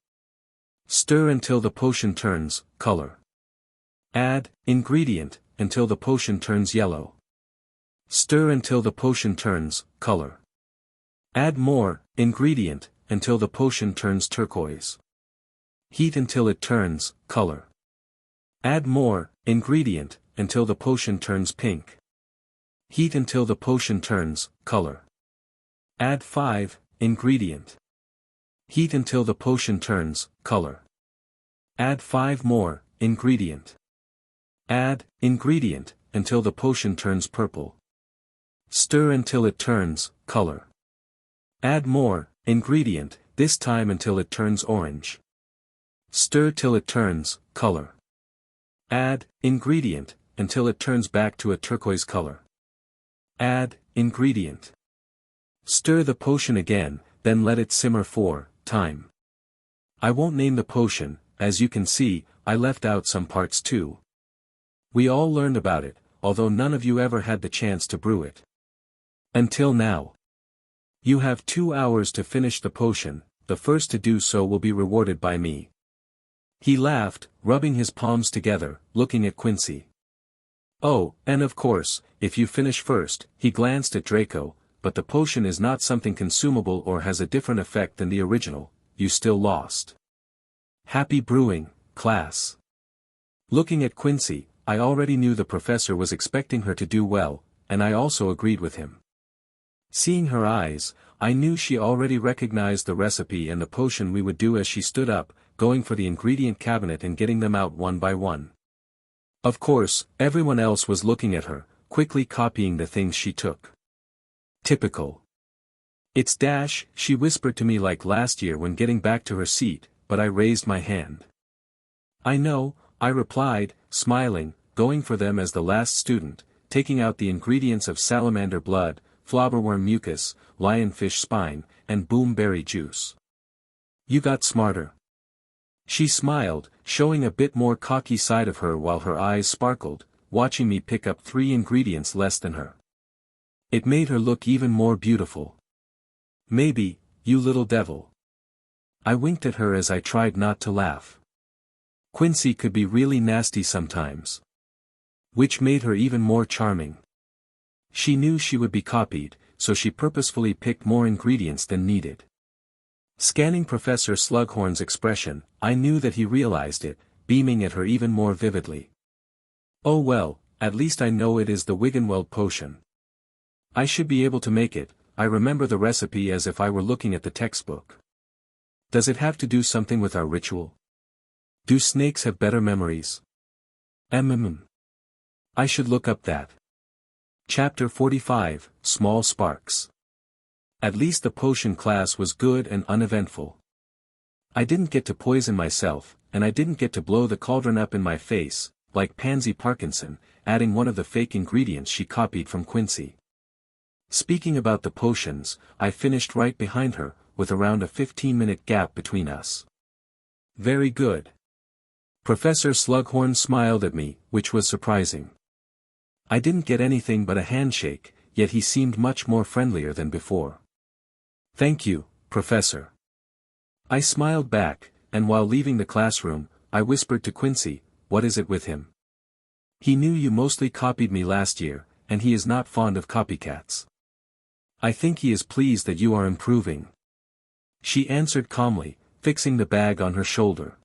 [SPEAKER 1] Stir until the potion turns, color. Add, ingredient, until the potion turns yellow. Stir until the potion turns, color. Add more, ingredient, until the potion turns turquoise. Heat until it turns, color. Add more, ingredient, until the potion turns pink. Heat until the potion turns, color. Add 5, ingredient. Heat until the potion turns, color. Add 5 more, ingredient. Add, ingredient, until the potion turns purple. Stir until it turns, color. Add more, ingredient, this time until it turns orange. Stir till it turns, color. Add, ingredient, until it turns back to a turquoise color. Add, ingredient. Stir the potion again, then let it simmer for time. I won't name the potion, as you can see, I left out some parts too. We all learned about it, although none of you ever had the chance to brew it. Until now. You have 2 hours to finish the potion, the first to do so will be rewarded by me. He laughed, rubbing his palms together, looking at Quincy. Oh, and of course, if you finish first, he glanced at Draco, but the potion is not something consumable or has a different effect than the original, you still lost. Happy brewing, class. Looking at Quincy, I already knew the professor was expecting her to do well, and I also agreed with him. Seeing her eyes, I knew she already recognized the recipe and the potion we would do as she stood up, going for the ingredient cabinet and getting them out one by one. Of course, everyone else was looking at her, quickly copying the things she took. Typical. It's dash, she whispered to me like last year when getting back to her seat, but I raised my hand. I know, I replied, smiling, going for them as the last student, taking out the ingredients of salamander blood, flobberworm mucus, lionfish spine, and boomberry juice. You got smarter. She smiled, showing a bit more cocky side of her while her eyes sparkled, watching me pick up 3 ingredients less than her. It made her look even more beautiful. Maybe, you little devil. I winked at her as I tried not to laugh. Quincy could be really nasty sometimes. Which made her even more charming. She knew she would be copied, so she purposefully picked more ingredients than needed. Scanning Professor Slughorn's expression, I knew that he realized it, beaming at her even more vividly. Oh well, at least I know it is the Wiggenweld potion. I should be able to make it, I remember the recipe as if I were looking at the textbook. Does it have to do something with our ritual? Do snakes have better memories? I should look up that. Chapter 45, Small Sparks. At least the potion class was good and uneventful. I didn't get to poison myself, and I didn't get to blow the cauldron up in my face, like Pansy Parkinson, adding one of the fake ingredients she copied from Quincy. Speaking about the potions, I finished right behind her, with around a 15-minute gap between us. Very good. Professor Slughorn smiled at me, which was surprising. I didn't get anything but a handshake, yet he seemed much more friendlier than before. Thank you, Professor. I smiled back, and while leaving the classroom, I whispered to Quincy, what is it with him? He knew you mostly copied me last year, and he is not fond of copycats. I think he is pleased that you are improving. She answered calmly, fixing the bag on her shoulder.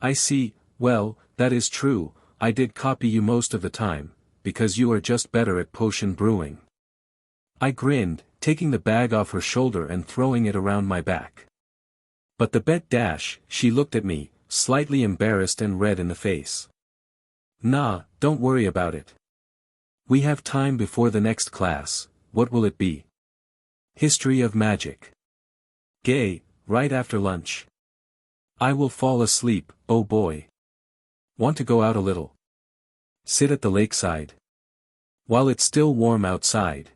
[SPEAKER 1] I see, well, that is true, I did copy you most of the time, because you are just better at potion brewing. I grinned, taking the bag off her shoulder and throwing it around my back. But the bet dash, she looked at me, slightly embarrassed and red in the face. Nah, don't worry about it. We have time before the next class. What will it be? History of magic. Gay, right after lunch. I will fall asleep, oh boy. Want to go out a little? Sit at the lakeside. While it's still warm outside.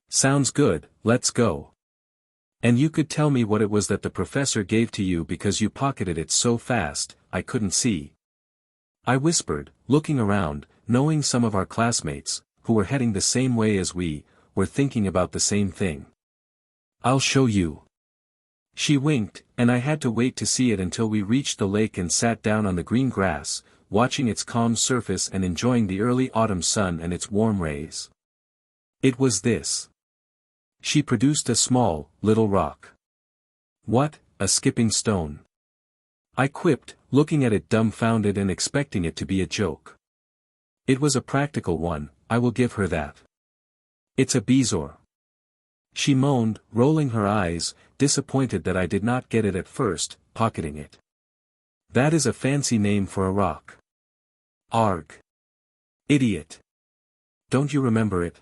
[SPEAKER 1] Sounds good, let's go. And you could tell me what it was that the professor gave to you because you pocketed it so fast, I couldn't see. I whispered, looking around, knowing some of our classmates, who were heading the same way as we, were thinking about the same thing. I'll show you. She winked, and I had to wait to see it until we reached the lake and sat down on the green grass, watching its calm surface and enjoying the early autumn sun and its warm rays. It was this. She produced a small, little rock. What, a skipping stone? I quipped, looking at it dumbfounded and expecting it to be a joke. It was a practical one, I will give her that. It's a bezoar. She moaned, rolling her eyes, disappointed that I did not get it at first, pocketing it. That is a fancy name for a rock. Arg. Idiot. Don't you remember it?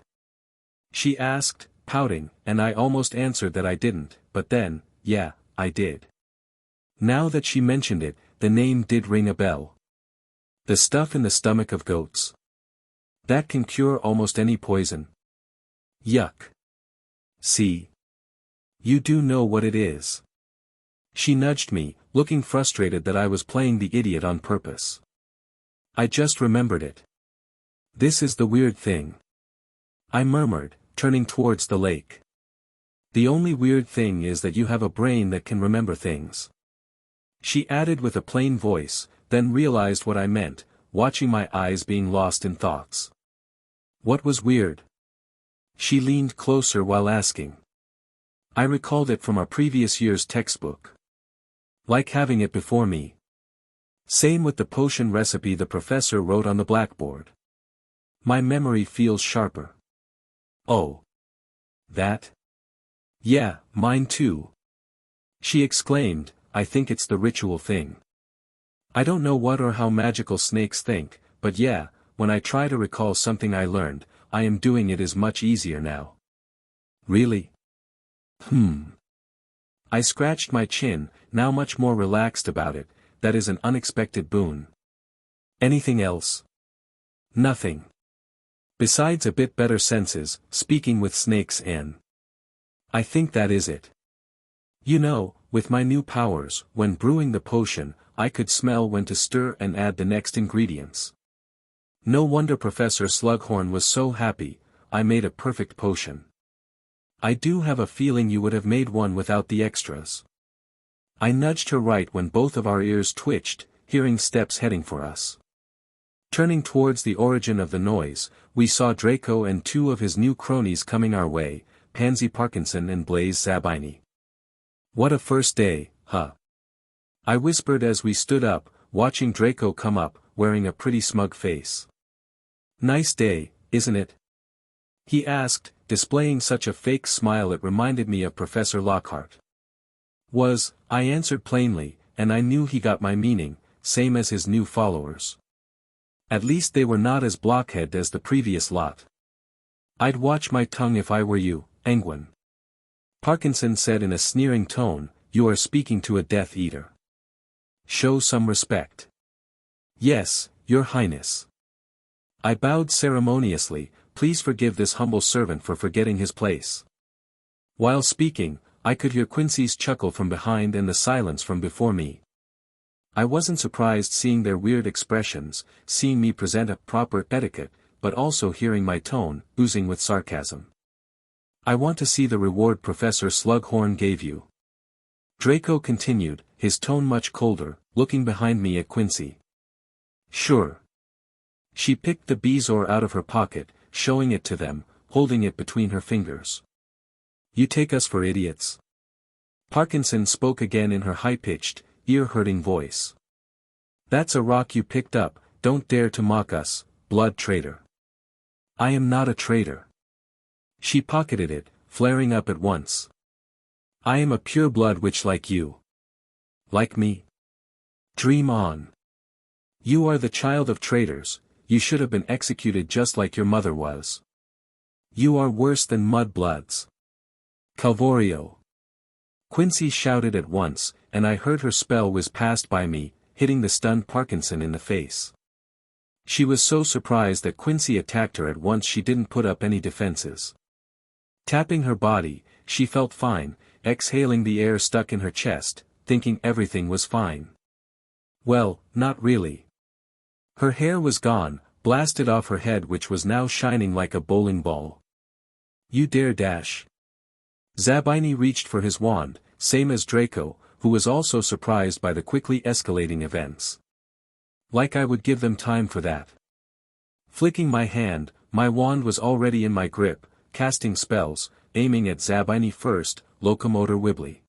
[SPEAKER 1] She asked, pouting, and I almost answered that I didn't, but then, yeah, I did. Now that she mentioned it, the name did ring a bell. The stuff in the stomach of goats. That can cure almost any poison. Yuck. See? You do know what it is. She nudged me, looking frustrated that I was playing the idiot on purpose. I just remembered it. This is the weird thing. I murmured, turning towards the lake. The only weird thing is that you have a brain that can remember things. She added with a plain voice, then realized what I meant, watching my eyes being lost in thoughts. What was weird? She leaned closer while asking. I recalled it from our previous year's textbook. Like having it before me. Same with the potion recipe the professor wrote on the blackboard. My memory feels sharper. Oh. That? Yeah, mine too. She exclaimed, I think it's the ritual thing. I don't know what or how magical snakes think, but yeah, when I try to recall something I learned, I am doing it is much easier now. Really? I scratched my chin, now much more relaxed about it. That is an unexpected boon. Anything else? Nothing. Besides a bit better senses, speaking with snakes in. I think that is it. You know, with my new powers, when brewing the potion, I could smell when to stir and add the next ingredients. No wonder Professor Slughorn was so happy. I made a perfect potion. I do have a feeling you would have made one without the extras. I nudged her right when both of our ears twitched, hearing steps heading for us. Turning towards the origin of the noise, we saw Draco and two of his new cronies coming our way, Pansy Parkinson and Blaze Zabini. What a first day, huh? I whispered as we stood up, watching Draco come up, wearing a pretty smug face. Nice day, isn't it? He asked, displaying such a fake smile it reminded me of Professor Lockhart. I answered plainly, and I knew he got my meaning, same as his new followers. At least they were not as blockhead as the previous lot. I'd watch my tongue if I were you, Anguine. Parkinson said in a sneering tone, you are speaking to a Death Eater. Show some respect. Yes, Your Highness. I bowed ceremoniously, please forgive this humble servant for forgetting his place. While speaking, I could hear Quincy's chuckle from behind and the silence from before me. I wasn't surprised seeing their weird expressions, seeing me present a proper etiquette, but also hearing my tone, oozing with sarcasm. I want to see the reward Professor Slughorn gave you. Draco continued, his tone much colder, looking behind me at Quincy. Sure. She picked the bezoar out of her pocket, showing it to them, holding it between her fingers. You take us for idiots? Parkinson spoke again in her high-pitched, ear-hurting voice. That's a rock you picked up, don't dare to mock us, blood traitor. I am not a traitor. She pocketed it, flaring up at once. I am a pure-blood witch like you. Like me? Dream on. You are the child of traitors, you should have been executed just like your mother was. You are worse than mud-bloods. Calvorio. Quincy shouted at once, and I heard her spell whiz past by me, hitting the stunned Parkinson in the face. She was so surprised that Quincy attacked her at once she didn't put up any defenses. Tapping her body, she felt fine, exhaling the air stuck in her chest, thinking everything was fine. Well, not really. Her hair was gone, blasted off her head which was now shining like a bowling ball. You dare dash. Zabini reached for his wand, same as Draco, who was also surprised by the quickly escalating events. Like I would give them time for that. Flicking my hand, my wand was already in my grip, casting spells, aiming at Zabini first, Locomotor Wibbly.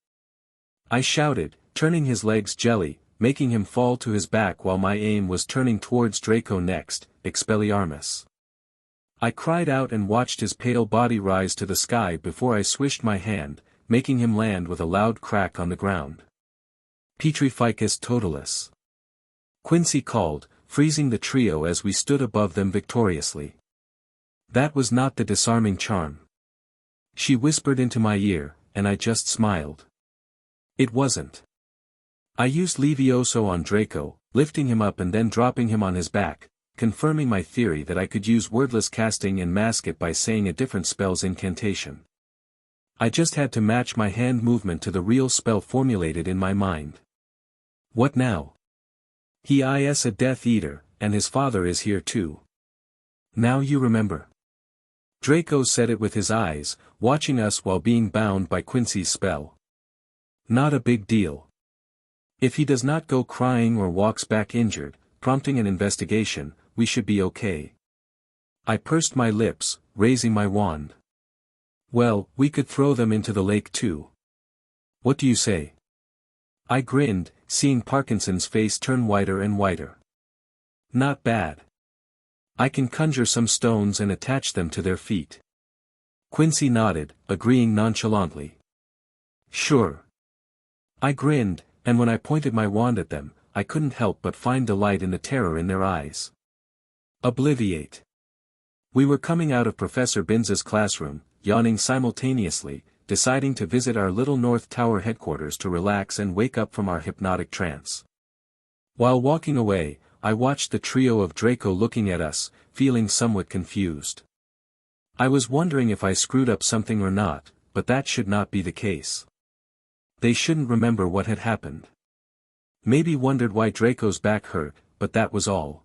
[SPEAKER 1] I shouted, turning his legs jelly, making him fall to his back while my aim was turning towards Draco next, Expelliarmus. I cried out and watched his pale body rise to the sky before I swished my hand, making him land with a loud crack on the ground. Petrificus totalis. Quincy called, freezing the trio as we stood above them victoriously. That was not the disarming charm. She whispered into my ear, and I just smiled. It wasn't. I used Levioso on Draco, lifting him up and then dropping him on his back, confirming my theory that I could use wordless casting and mask it by saying a different spell's incantation. I just had to match my hand movement to the real spell formulated in my mind. What now? He is a Death Eater, and his father is here too. Now you remember. Draco said it with his eyes, watching us while being bound by Quincy's spell. Not a big deal. If he does not go crying or walks back injured, prompting an investigation, we should be okay. I pursed my lips, raising my wand. Well, we could throw them into the lake too. What do you say? I grinned, seeing Parkinson's face turn whiter and whiter. Not bad. I can conjure some stones and attach them to their feet. Quincy nodded, agreeing nonchalantly. Sure. I grinned, and when I pointed my wand at them, I couldn't help but find delight in the terror in their eyes. Obliviate. We were coming out of Professor Binza's classroom, yawning simultaneously, deciding to visit our little North Tower headquarters to relax and wake up from our hypnotic trance. While walking away, I watched the trio of Draco looking at us, feeling somewhat confused. I was wondering if I screwed up something or not, but that should not be the case. They shouldn't remember what had happened. Maybe wondered why Draco's back hurt, but that was all.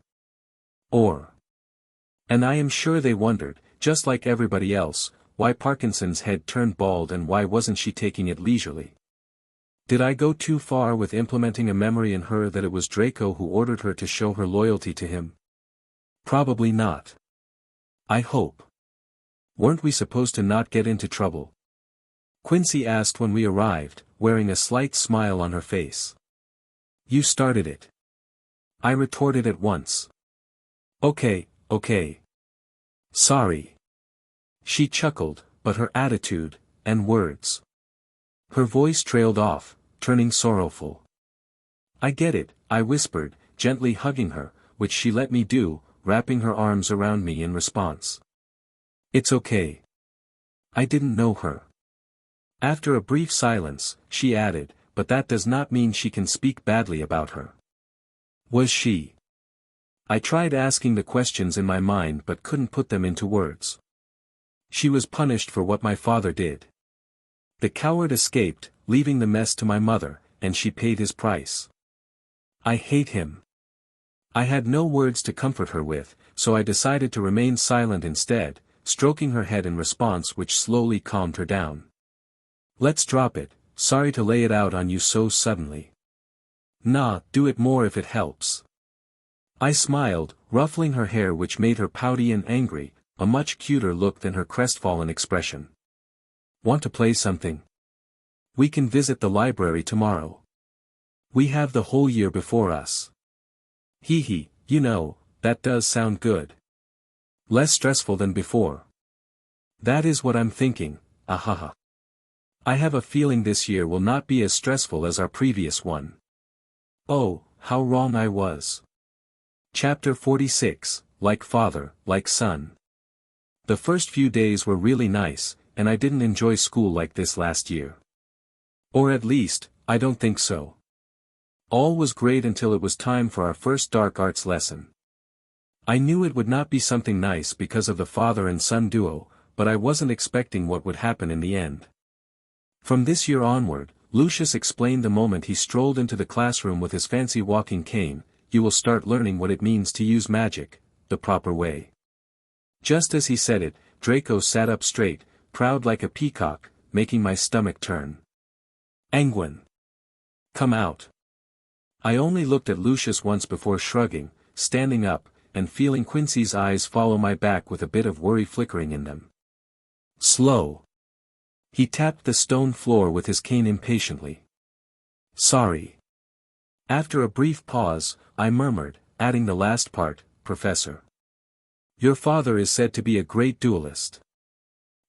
[SPEAKER 1] And I am sure they wondered, just like everybody else, why Parkinson's head turned bald and why wasn't she taking it leisurely. Did I go too far with implementing a memory in her that it was Draco who ordered her to show her loyalty to him? Probably not. I hope. Weren't we supposed to not get into trouble? Quincy asked when we arrived, wearing a slight smile on her face. You started it. I retorted at once. Okay. Sorry. She chuckled, but her attitude, and words. Her voice trailed off, turning sorrowful. I get it, I whispered, gently hugging her, which she let me do, wrapping her arms around me in response. It's okay. I didn't know her. After a brief silence, she added, but that does not mean she can speak badly about her. Was she? I tried asking the questions in my mind but couldn't put them into words. She was punished for what my father did. The coward escaped, leaving the mess to my mother, and she paid his price. I hate him. I had no words to comfort her with, so I decided to remain silent instead, stroking her head in response which slowly calmed her down. Let's drop it, sorry to lay it out on you so suddenly. Nah, do it more if it helps. I smiled, ruffling her hair which made her pouty and angry, a much cuter look than her crestfallen expression. Want to play something? We can visit the library tomorrow. We have the whole year before us. Hee hee, that does sound good. Less stressful than before. That is what I'm thinking, ahaha. I have a feeling this year will not be as stressful as our previous one. Oh, how wrong I was. Chapter 46, Like Father, Like Son. The first few days were really nice, and I didn't enjoy school like this last year. Or at least, I don't think so. All was great until it was time for our first dark arts lesson. I knew it would not be something nice because of the father and son duo, but I wasn't expecting what would happen in the end. From this year onward, Lucius explained the moment he strolled into the classroom with his fancy walking cane, you will start learning what it means to use magic, the proper way. Just as he said it, Draco sat up straight, proud like a peacock, making my stomach turn. Anguine. Come out. I only looked at Lucius once before shrugging, standing up, and feeling Quincy's eyes follow my back with a bit of worry flickering in them. Slow. He tapped the stone floor with his cane impatiently. Sorry. After a brief pause, I murmured, adding the last part, Professor. Your father is said to be a great duelist.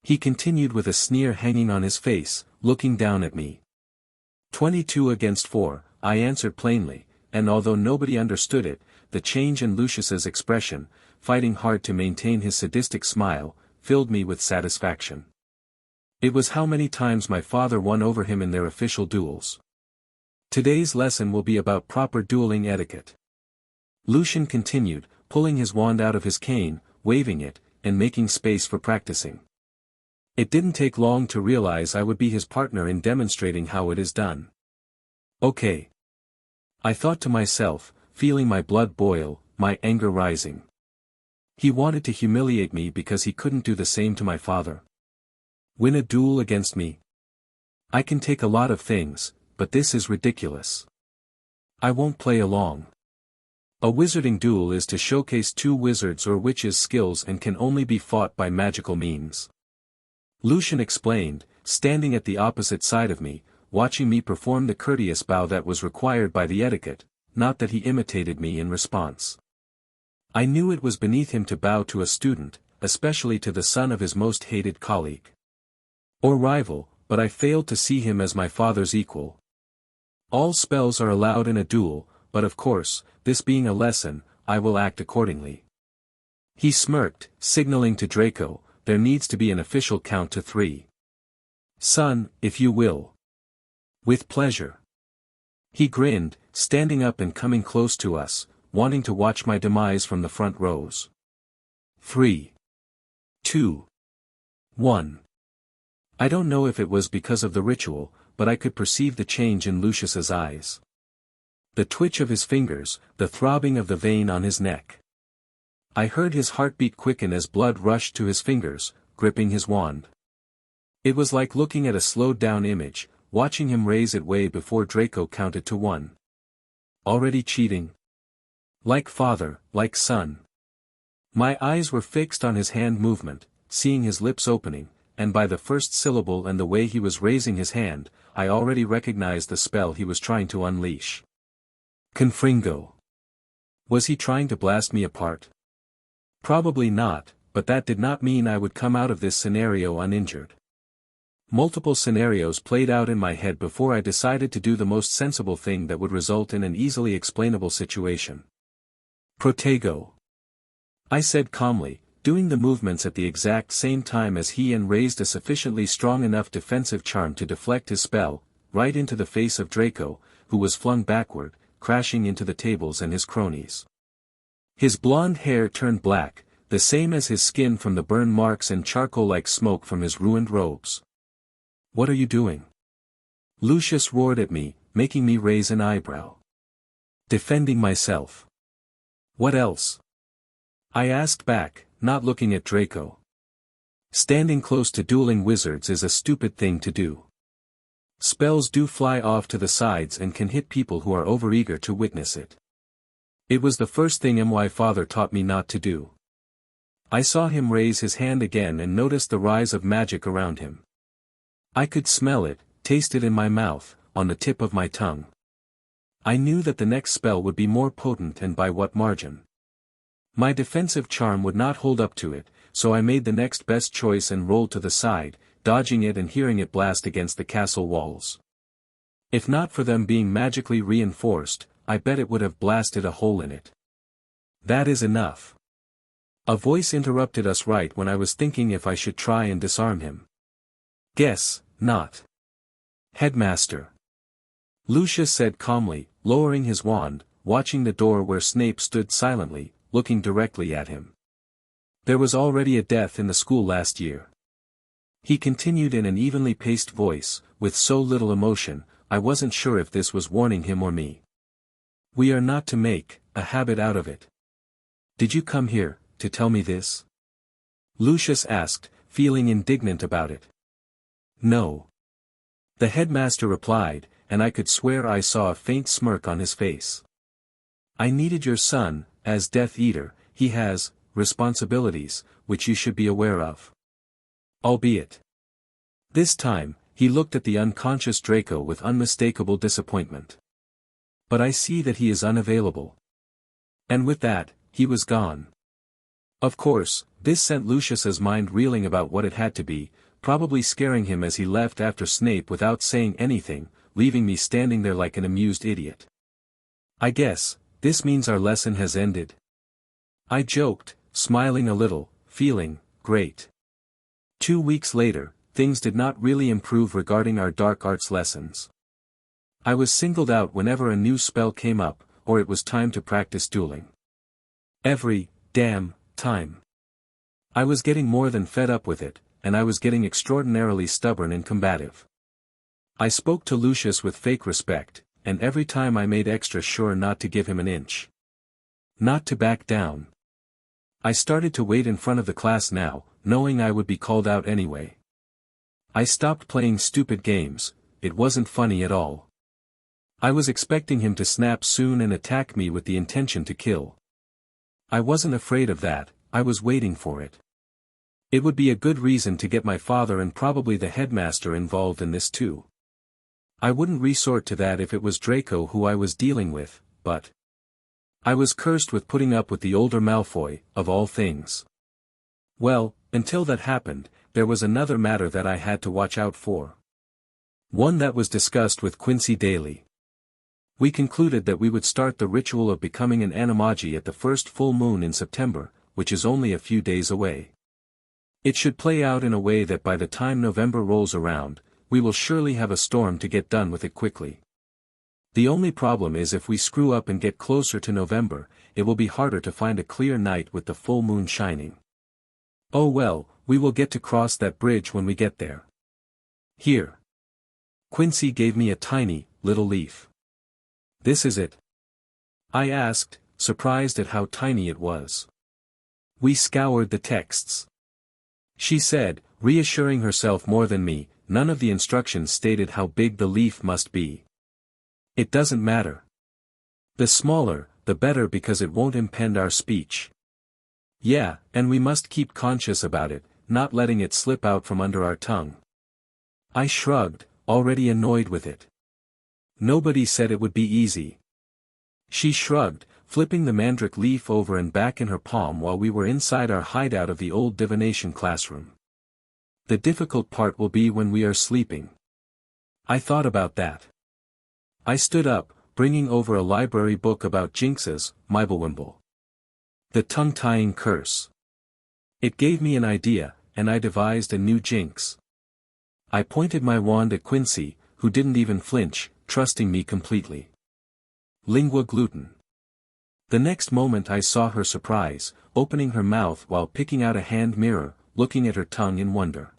[SPEAKER 1] He continued with a sneer hanging on his face, looking down at me. 22 against 4, I answered plainly, and although nobody understood it, the change in Lucius's expression, fighting hard to maintain his sadistic smile, filled me with satisfaction. It was how many times my father won over him in their official duels. Today's lesson will be about proper dueling etiquette. Lucian continued, pulling his wand out of his cane, waving it, and making space for practicing. It didn't take long to realize I would be his partner in demonstrating how it is done. Okay. I thought to myself, feeling my blood boil, my anger rising. He wanted to humiliate me because he couldn't do the same to my father. Win a duel against me? I can take a lot of things, but this is ridiculous. I won't play along. A wizarding duel is to showcase two wizards or witches' skills and can only be fought by magical means. Lucian explained, standing at the opposite side of me, watching me perform the courteous bow that was required by the etiquette, not that he imitated me in response. I knew it was beneath him to bow to a student, especially to the son of his most hated colleague. Or rival, but I failed to see him as my father's equal. All spells are allowed in a duel, but of course, this being a lesson, I will act accordingly. He smirked, signaling to Draco, there needs to be an official count to 3. Son, if you will. With pleasure. He grinned, standing up and coming close to us, wanting to watch my demise from the front rows. 3. 2. 1. I don't know if it was because of the ritual, but I could perceive the change in Lucius's eyes. The twitch of his fingers, the throbbing of the vein on his neck. I heard his heartbeat quicken as blood rushed to his fingers, gripping his wand. It was like looking at a slowed-down image, watching him raise it way before Draco counted to 1. Already cheating? Like father, like son. My eyes were fixed on his hand movement, seeing his lips opening, and by the first syllable and the way he was raising his hand, I already recognized the spell he was trying to unleash. Confringo. Was he trying to blast me apart? Probably not, but that did not mean I would come out of this scenario uninjured. Multiple scenarios played out in my head before I decided to do the most sensible thing that would result in an easily explainable situation. Protego. I said calmly, doing the movements at the exact same time as he and raised a sufficiently strong enough defensive charm to deflect his spell, right into the face of Draco, who was flung backward, crashing into the tables and his cronies. His blonde hair turned black, the same as his skin from the burn marks and charcoal-like smoke from his ruined robes. What are you doing? Lucius roared at me, making me raise an eyebrow. Defending myself. What else? I asked back, not looking at Draco. Standing close to dueling wizards is a stupid thing to do. Spells do fly off to the sides and can hit people who are overeager to witness it. It was the first thing my father taught me not to do. I saw him raise his hand again and noticed the rise of magic around him. I could smell it, taste it in my mouth, on the tip of my tongue. I knew that the next spell would be more potent and by what margin. My defensive charm would not hold up to it, so I made the next best choice and rolled to the side, dodging it and hearing it blast against the castle walls. If not for them being magically reinforced, I bet it would have blasted a hole in it. That is enough. A voice interrupted us right when I was thinking if I should try and disarm him. Guess not. Headmaster. Lucius said calmly, lowering his wand, watching the door where Snape stood silently, looking directly at him. There was already a death in the school last year. He continued in an evenly paced voice, with so little emotion, I wasn't sure if this was warning him or me. We are not to make a habit out of it. Did you come here to tell me this? Lucius asked, feeling indignant about it. No. The headmaster replied, and I could swear I saw a faint smirk on his face. I needed your son, as Death Eater, he has responsibilities, which you should be aware of. Albeit. This time, he looked at the unconscious Draco with unmistakable disappointment. But I see that he is unavailable. And with that, he was gone. Of course, this sent Lucius's mind reeling about what it had to be, probably scaring him as he left after Snape without saying anything, leaving me standing there like an amused idiot. I guess, this means our lesson has ended. I joked, smiling a little, feeling great. 2 weeks later, things did not really improve regarding our dark arts lessons. I was singled out whenever a new spell came up, or it was time to practice dueling. Every damn time. I was getting more than fed up with it, and I was getting extraordinarily stubborn and combative. I spoke to Lucius with fake respect, and every time I made extra sure not to give him an inch. Not to back down. I started to wait in front of the class now, knowing I would be called out anyway. I stopped playing stupid games, it wasn't funny at all. I was expecting him to snap soon and attack me with the intention to kill. I wasn't afraid of that, I was waiting for it. It would be a good reason to get my father and probably the headmaster involved in this too. I wouldn't resort to that if it was Draco who I was dealing with, but I was cursed with putting up with the older Malfoy, of all things. Well, until that happened, there was another matter that I had to watch out for. One that was discussed with Quincy daily. We concluded that we would start the ritual of becoming an animagi at the first full moon in September, which is only a few days away. It should play out in a way that by the time November rolls around, we will surely have a storm to get done with it quickly. The only problem is if we screw up and get closer to November, it will be harder to find a clear night with the full moon shining. Oh well, we will get to cross that bridge when we get there. Here. Quincy gave me a tiny, little leaf. This is it? I asked, surprised at how tiny it was. We scoured the texts. She said, reassuring herself more than me, none of the instructions stated how big the leaf must be. It doesn't matter. The smaller, the better because it won't impede our speech. Yeah, and we must keep conscious about it, not letting it slip out from under our tongue. I shrugged, already annoyed with it. Nobody said it would be easy. She shrugged, flipping the mandrake leaf over and back in her palm while we were inside our hideout of the old divination classroom. The difficult part will be when we are sleeping. I thought about that. I stood up, bringing over a library book about jinxes, Mibblewimble. The tongue-tying curse. It gave me an idea, and I devised a new jinx. I pointed my wand at Quincy, who didn't even flinch, trusting me completely. Lingua gluten. The next moment I saw her surprise, opening her mouth while picking out a hand mirror, looking at her tongue in wonder.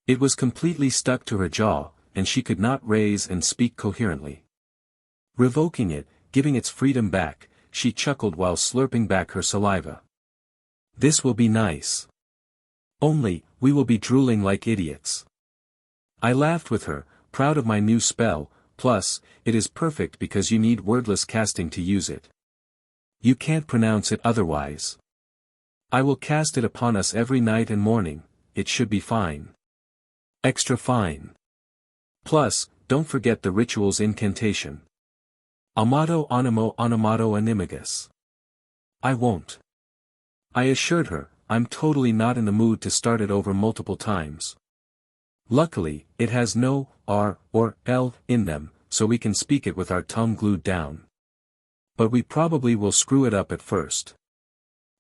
[SPEAKER 1] It was completely stuck to her jaw, and she could not raise and speak coherently. Revoking it, giving its freedom back, she chuckled while slurping back her saliva. This will be nice. Only, we will be drooling like idiots. I laughed with her, proud of my new spell, plus, it is perfect because you need wordless casting to use it. You can't pronounce it otherwise. I will cast it upon us every night and morning, it should be fine. Extra fine. Plus, don't forget the ritual's incantation. Amato animo animato animagus. I won't. I assured her, I'm totally not in the mood to start it over multiple times. Luckily, it has no R or L in them, so we can speak it with our tongue glued down. But we probably will screw it up at first.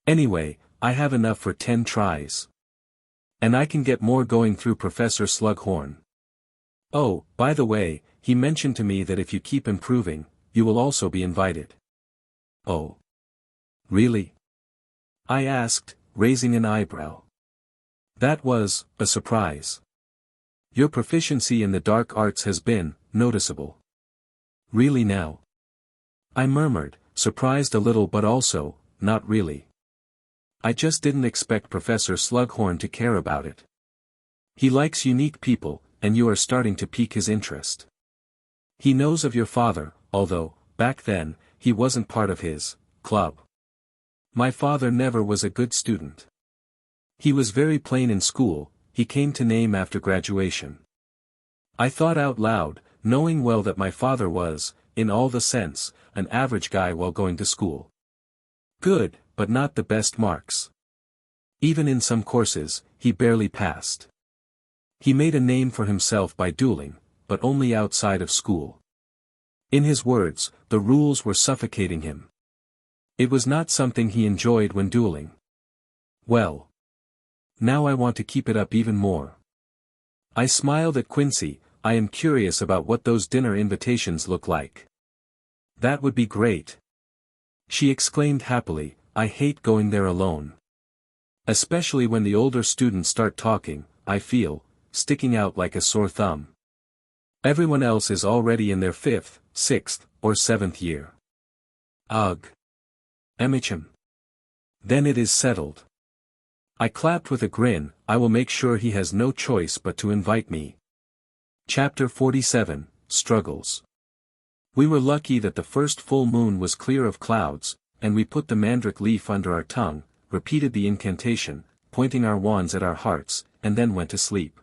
[SPEAKER 1] Anyway, I have enough for 10 tries. And I can get more going through Professor Slughorn. Oh, by the way, he mentioned to me that if you keep improving, you will also be invited. Oh. Really? I asked, raising an eyebrow. That was a surprise. Your proficiency in the dark arts has been noticeable. Really now? I murmured, surprised a little but also, not really. I just didn't expect Professor Slughorn to care about it. He likes unique people, and you are starting to pique his interest. He knows of your father, although, back then, he wasn't part of his club. My father never was a good student. He was very plain in school, he came to name after graduation. I thought out loud, knowing well that my father was, in all the sense, an average guy while going to school. Good, but not the best marks. Even in some courses, he barely passed. He made a name for himself by dueling, but only outside of school. In his words, the rules were suffocating him. It was not something he enjoyed when dueling. Well. Now I want to keep it up even more. I smiled at Quincy. I am curious about what those dinner invitations look like. That would be great. She exclaimed happily, I hate going there alone. Especially when the older students start talking, I feel, sticking out like a sore thumb. Everyone else is already in their 5th, 6th, or 7th year. Ugh. Emicham. Then it is settled. I clapped with a grin. I will make sure he has no choice but to invite me. Chapter 47, Struggles. We were lucky that the first full moon was clear of clouds, and we put the mandrake leaf under our tongue, repeated the incantation, pointing our wands at our hearts, and then went to sleep.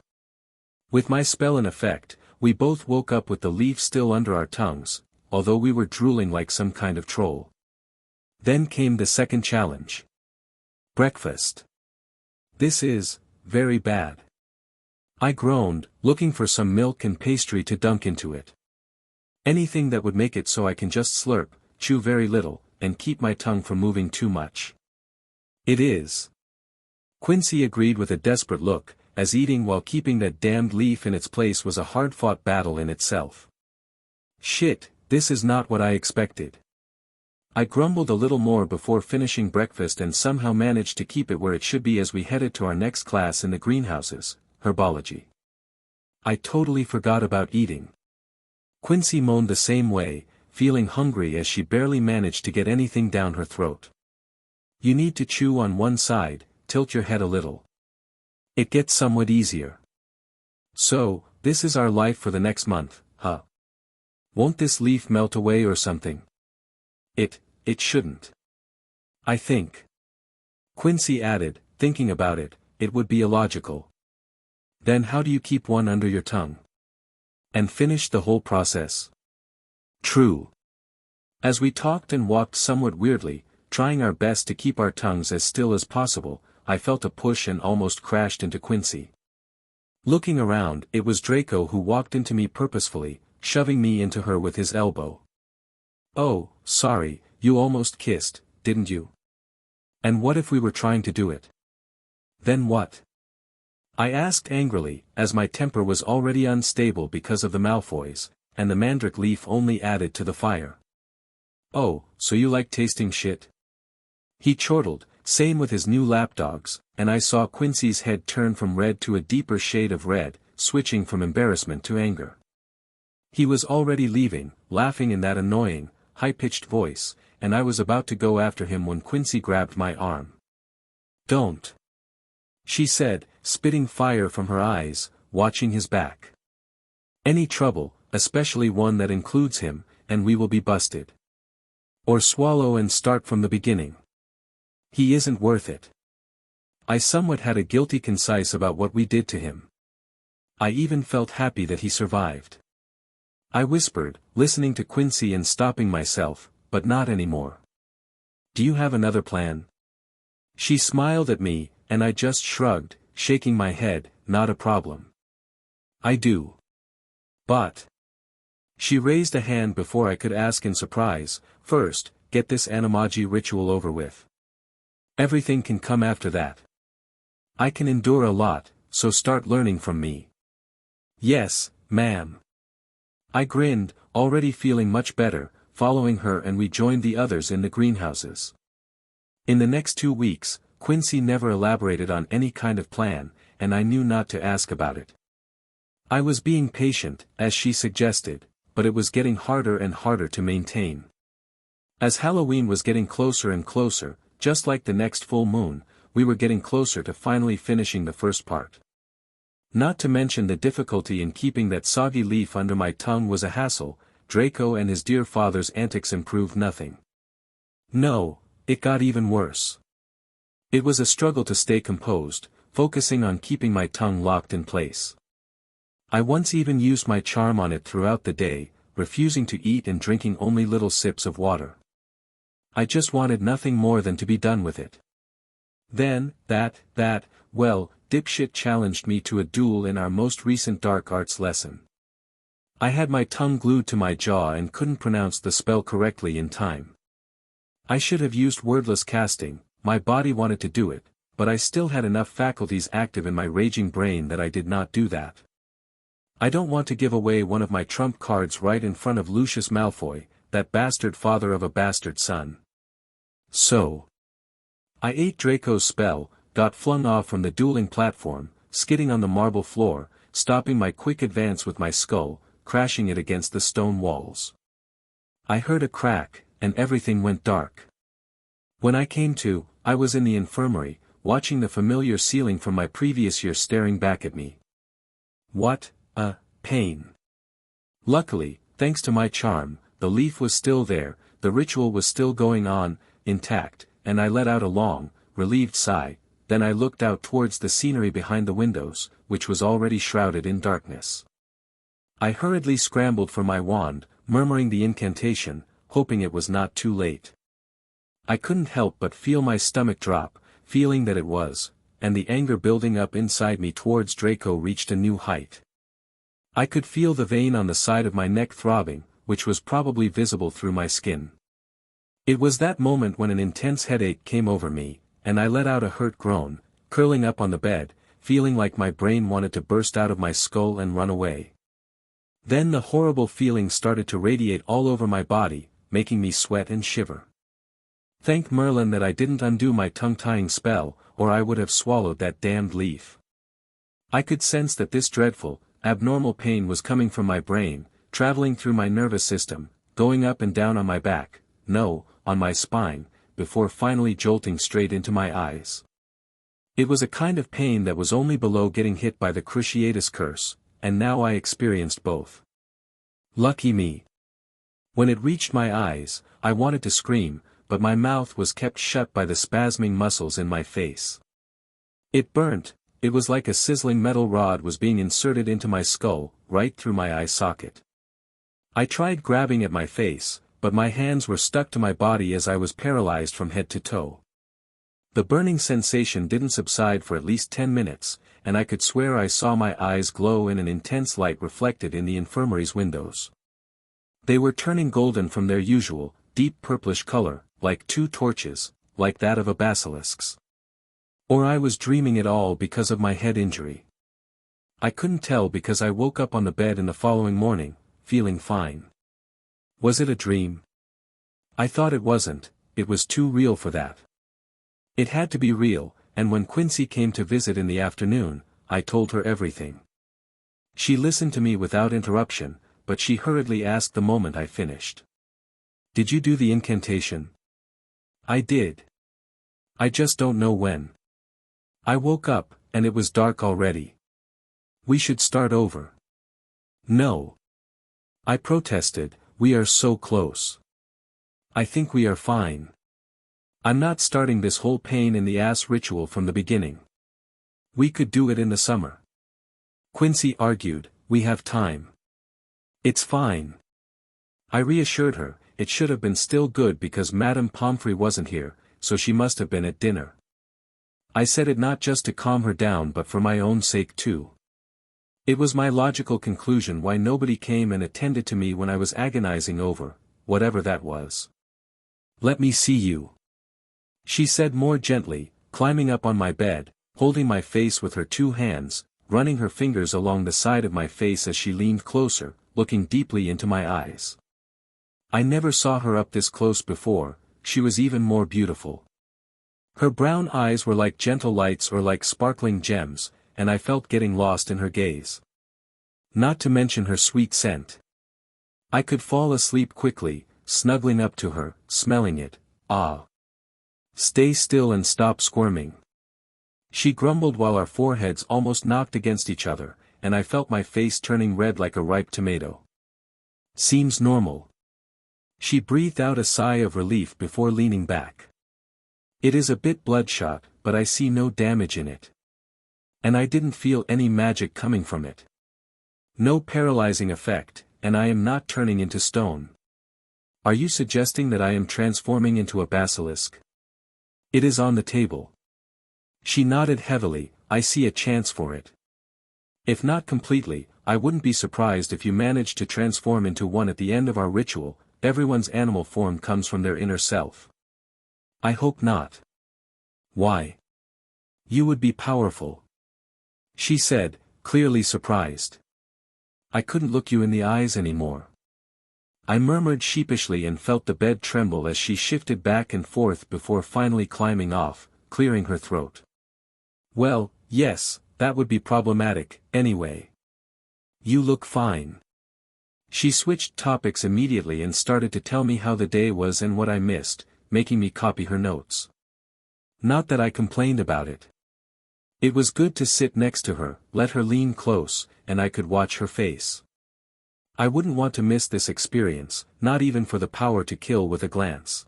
[SPEAKER 1] With my spell in effect, we both woke up with the leaf still under our tongues, although we were drooling like some kind of troll. Then came the second challenge. Breakfast. This is very bad. I groaned, looking for some milk and pastry to dunk into it. Anything that would make it so I can just slurp, chew very little, and keep my tongue from moving too much. It is. Quincy agreed with a desperate look, as eating while keeping that damned leaf in its place was a hard-fought battle in itself. Shit, this is not what I expected. I grumbled a little more before finishing breakfast and somehow managed to keep it where it should be as we headed to our next class in the greenhouses, herbology. I totally forgot about eating. Quincy moaned the same way, feeling hungry as she barely managed to get anything down her throat. You need to chew on one side, tilt your head a little. It gets somewhat easier. So, this is our life for the next month, huh? Won't this leaf melt away or something? It shouldn't. I think. Quincy added, thinking about it, it would be illogical. Then how do you keep one under your tongue? And finish the whole process? True. As we talked and walked somewhat weirdly, trying our best to keep our tongues as still as possible, I felt a push and almost crashed into Quincy. Looking around, it was Draco who walked into me purposefully, shoving me into her with his elbow. Oh, sorry, you almost kissed, didn't you? And what if we were trying to do it? Then what? I asked angrily, as my temper was already unstable because of the Malfoys, and the mandrake leaf only added to the fire. Oh, so you like tasting shit? He chortled, same with his new lapdogs, and I saw Quincy's head turn from red to a deeper shade of red, switching from embarrassment to anger. He was already leaving, laughing in that annoying, high-pitched voice, and I was about to go after him when Quincy grabbed my arm. Don't. She said, spitting fire from her eyes, watching his back. Any trouble, especially one that includes him, and we will be busted. Or swallow and start from the beginning. He isn't worth it. I somewhat had a guilty conscience about what we did to him. I even felt happy that he survived. I whispered, listening to Quincy and stopping myself, but not anymore. Do you have another plan? She smiled at me, and I just shrugged, shaking my head, not a problem. I do. But. She raised a hand before I could ask in surprise. First, get this animagi ritual over with. Everything can come after that. I can endure a lot, so start learning from me. Yes, ma'am. I grinned, already feeling much better, following her, and we joined the others in the greenhouses. In the next 2 weeks, Quincy never elaborated on any kind of plan, and I knew not to ask about it. I was being patient, as she suggested, but it was getting harder and harder to maintain. As Halloween was getting closer and closer, just like the next full moon, we were getting closer to finally finishing the first part. Not to mention the difficulty in keeping that soggy leaf under my tongue was a hassle. Draco and his dear father's antics improved nothing. No, it got even worse. It was a struggle to stay composed, focusing on keeping my tongue locked in place. I once even used my charm on it throughout the day, refusing to eat and drinking only little sips of water. I just wanted nothing more than to be done with it. Then, well, dipshit challenged me to a duel in our most recent dark arts lesson. I had my tongue glued to my jaw and couldn't pronounce the spell correctly in time. I should have used wordless casting. My body wanted to do it, but I still had enough faculties active in my raging brain that I did not do that. I don't want to give away one of my trump cards right in front of Lucius Malfoy, that bastard father of a bastard son. So. I ate Draco's spell, got flung off from the dueling platform, skidding on the marble floor, stopping my quick advance with my skull, crashing it against the stone walls. I heard a crack, and everything went dark. When I came to, I was in the infirmary, watching the familiar ceiling from my previous year staring back at me. What a pain. Luckily, thanks to my charm, the leaf was still there, the ritual was still going on, intact, and I let out a long, relieved sigh. Then I looked out towards the scenery behind the windows, which was already shrouded in darkness. I hurriedly scrambled for my wand, murmuring the incantation, hoping it was not too late. I couldn't help but feel my stomach drop, feeling that it was, and the anger building up inside me towards Draco reached a new height. I could feel the vein on the side of my neck throbbing, which was probably visible through my skin. It was that moment when an intense headache came over me, and I let out a hurt groan, curling up on the bed, feeling like my brain wanted to burst out of my skull and run away. Then the horrible feeling started to radiate all over my body, making me sweat and shiver. Thank Merlin that I didn't undo my tongue-tying spell, or I would have swallowed that damned leaf. I could sense that this dreadful, abnormal pain was coming from my brain, traveling through my nervous system, going up and down on my back, no, on my spine, before finally jolting straight into my eyes. It was a kind of pain that was only below getting hit by the Cruciatus curse, and now I experienced both. Lucky me. When it reached my eyes, I wanted to scream, but my mouth was kept shut by the spasming muscles in my face. It burnt. It was like a sizzling metal rod was being inserted into my skull, right through my eye socket. I tried grabbing at my face, but my hands were stuck to my body as I was paralyzed from head to toe. The burning sensation didn't subside for at least 10 minutes, and I could swear I saw my eyes glow in an intense light reflected in the infirmary's windows. They were turning golden from their usual, deep purplish color, like 2 torches, like that of a basilisk's. Or I was dreaming it all because of my head injury. I couldn't tell because I woke up on the bed in the following morning, feeling fine. Was it a dream? I thought it wasn't, it was too real for that. It had to be real, and when Quincy came to visit in the afternoon, I told her everything. She listened to me without interruption, but she hurriedly asked the moment I finished. Did you do the incantation? I did. I just don't know when. I woke up, and it was dark already. We should start over. No. I protested, we are so close. I think we are fine. I'm not starting this whole pain in the ass ritual from the beginning. We could do it in the summer. Quincy argued, we have time. It's fine. I reassured her. It should have been still good because Madame Pomfrey wasn't here, so she must have been at dinner. I said it not just to calm her down but for my own sake too. It was my logical conclusion why nobody came and attended to me when I was agonizing over, whatever that was. Let me see you. She said more gently, climbing up on my bed, holding my face with her two hands, running her fingers along the side of my face as she leaned closer, looking deeply into my eyes. I never saw her up this close before. She was even more beautiful. Her brown eyes were like gentle lights or like sparkling gems, and I felt getting lost in her gaze. Not to mention her sweet scent. I could fall asleep quickly, snuggling up to her, smelling it. Ah. Stay still and stop squirming. She grumbled while our foreheads almost knocked against each other, and I felt my face turning red like a ripe tomato. Seems normal. She breathed out a sigh of relief before leaning back. It is a bit bloodshot, but I see no damage in it. And I didn't feel any magic coming from it. No paralyzing effect, and I am not turning into stone. Are you suggesting that I am transforming into a basilisk? It is on the table. She nodded heavily. I see a chance for it. If not completely, I wouldn't be surprised if you managed to transform into one at the end of our ritual. Everyone's animal form comes from their inner self. I hope not. Why? You would be powerful. She said, clearly surprised. I couldn't look you in the eyes anymore. I murmured sheepishly and felt the bed tremble as she shifted back and forth before finally climbing off, clearing her throat. Well, yes, that would be problematic, anyway. You look fine. She switched topics immediately and started to tell me how the day was and what I missed, making me copy her notes. Not that I complained about it. It was good to sit next to her, let her lean close, and I could watch her face. I wouldn't want to miss this experience, not even for the power to kill with a glance.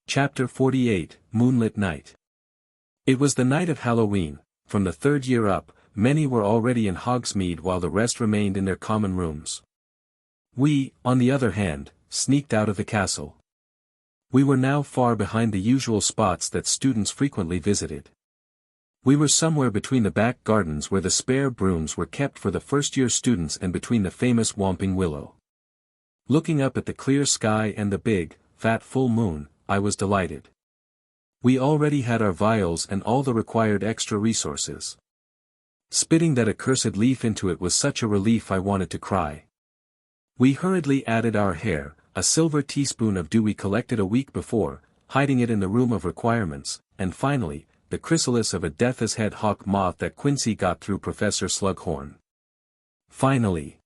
[SPEAKER 1] Chapter 48, Moonlit Night. It was the night of Halloween. From the third year up, many were already in Hogsmeade while the rest remained in their common rooms. We, on the other hand, sneaked out of the castle. We were now far behind the usual spots that students frequently visited. We were somewhere between the back gardens where the spare brooms were kept for the first-year students and between the famous Whomping Willow. Looking up at the clear sky and the big, fat full moon, I was delighted. We already had our vials and all the required extra resources. Spitting that accursed leaf into it was such a relief I wanted to cry. We hurriedly added our hair, a silver teaspoon of dew we collected a week before, hiding it in the room of requirements, and finally, the chrysalis of a death's head hawk moth that Quincy got through Professor Slughorn. Finally.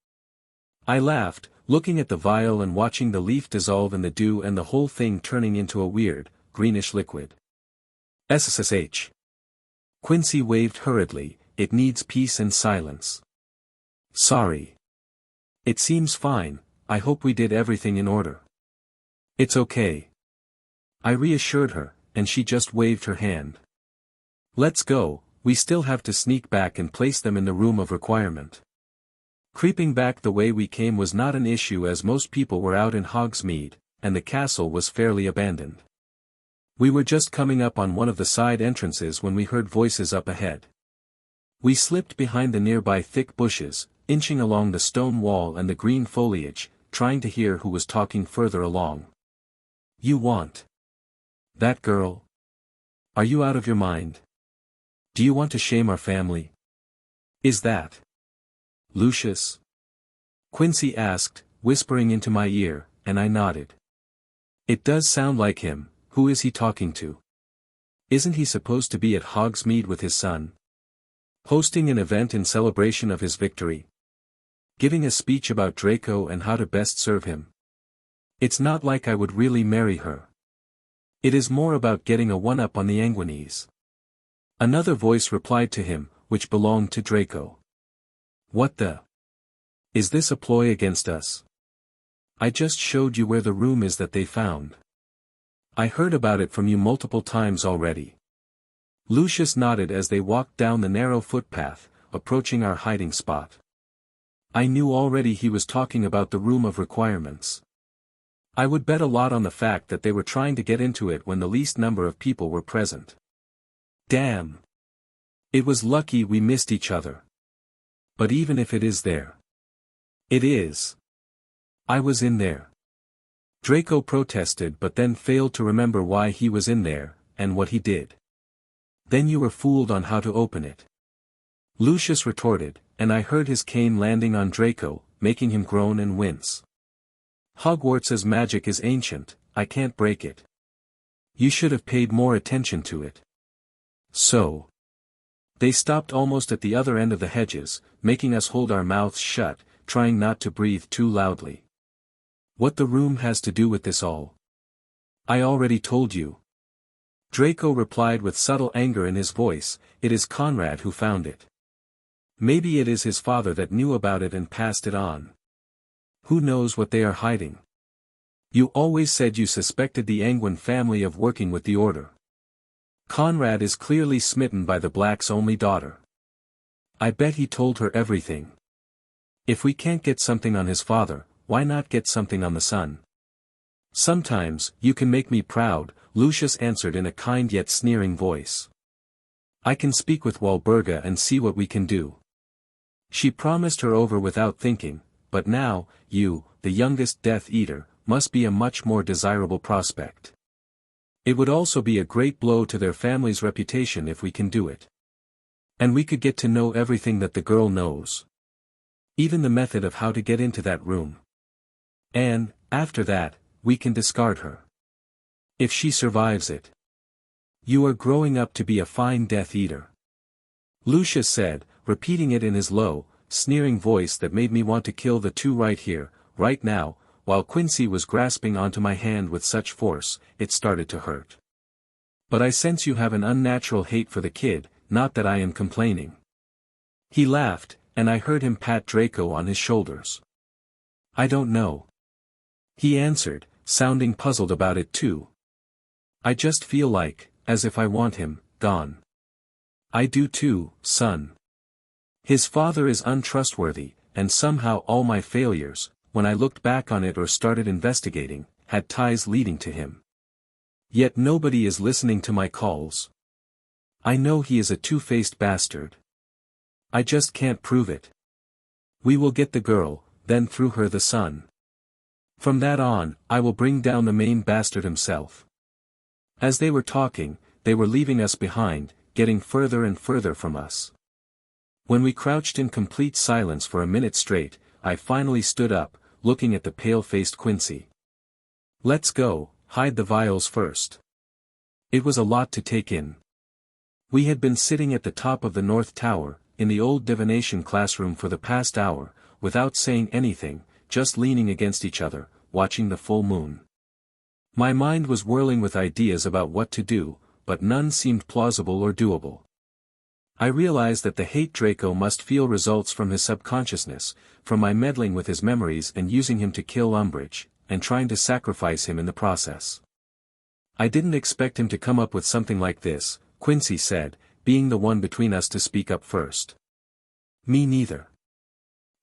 [SPEAKER 1] I laughed, looking at the vial and watching the leaf dissolve in the dew and the whole thing turning into a weird, greenish liquid. SSH. Quincy waved hurriedly. It needs peace and silence. Sorry. It seems fine. I hope we did everything in order. It's okay. I reassured her, and she just waved her hand. Let's go. We still have to sneak back and place them in the room of requirement. Creeping back the way we came was not an issue as most people were out in Hogsmeade, and the castle was fairly abandoned. We were just coming up on one of the side entrances when we heard voices up ahead. We slipped behind the nearby thick bushes, inching along the stone wall and the green foliage, trying to hear who was talking further along. You want that girl? Are you out of your mind? Do you want to shame our family? Is that Lucius? Quincy asked, whispering into my ear, and I nodded. It does sound like him. Who is he talking to? Isn't he supposed to be at Hogsmeade with his son? Hosting an event in celebration of his victory? Giving a speech about Draco and how to best serve him? It's not like I would really marry her. It is more about getting a one-up on the Anguines. Another voice replied to him, which belonged to Draco. What the? Is this a ploy against us? I just showed you where the room is that they found. I heard about it from you multiple times already. Lucius nodded as they walked down the narrow footpath, approaching our hiding spot. I knew already he was talking about the room of requirements. I would bet a lot on the fact that they were trying to get into it when the least number of people were present. Damn. It was lucky we missed each other. But even if it is there. It is. I was in there. Draco protested but then failed to remember why he was in there, and what he did. Then you were fooled on how to open it. Lucius retorted, and I heard his cane landing on Draco, making him groan and wince. Hogwarts's magic is ancient, I can't break it. You should have paid more attention to it. So. They stopped almost at the other end of the hedges, making us hold our mouths shut, trying not to breathe too loudly. What the room has to do with this all? I already told you. Draco replied with subtle anger in his voice, it is Conrad who found it. Maybe it is his father that knew about it and passed it on. Who knows what they are hiding? You always said you suspected the Anguine family of working with the Order. Conrad is clearly smitten by the Black's only daughter. I bet he told her everything. If we can't get something on his father, why not get something on the son? Sometimes, you can make me proud, Lucius answered in a kind yet sneering voice. I can speak with Walburga and see what we can do. She promised her over without thinking, but now, you, the youngest Death Eater, must be a much more desirable prospect. It would also be a great blow to their family's reputation if we can do it. And we could get to know everything that the girl knows. Even the method of how to get into that room. And, after that, we can discard her. If she survives it. You are growing up to be a fine Death Eater. Lucius said, repeating it in his low, sneering voice that made me want to kill the two right here, right now, while Quincy was grasping onto my hand with such force, it started to hurt. But I sense you have an unnatural hate for the kid, not that I am complaining. He laughed, and I heard him pat Draco on his shoulders. I don't know. He answered, sounding puzzled about it too. I just feel like, as if I want him, gone. I do too, son. His father is untrustworthy, and somehow all my failures, when I looked back on it or started investigating, had ties leading to him. Yet nobody is listening to my calls. I know he is a two-faced bastard. I just can't prove it. We will get the girl, then through her the son. From that on, I will bring down the main bastard himself. As they were talking, they were leaving us behind, getting further and further from us. When we crouched in complete silence for a minute straight, I finally stood up, looking at the pale-faced Quincy. Let's go, hide the vials first. It was a lot to take in. We had been sitting at the top of the North Tower, in the old divination classroom for the past hour, without saying anything, just leaning against each other, watching the full moon. My mind was whirling with ideas about what to do, but none seemed plausible or doable. I realized that the hate Draco must feel results from his subconsciousness, from my meddling with his memories and using him to kill Umbridge, and trying to sacrifice him in the process. I didn't expect him to come up with something like this, Quincy said, being the one between us to speak up first. Me neither.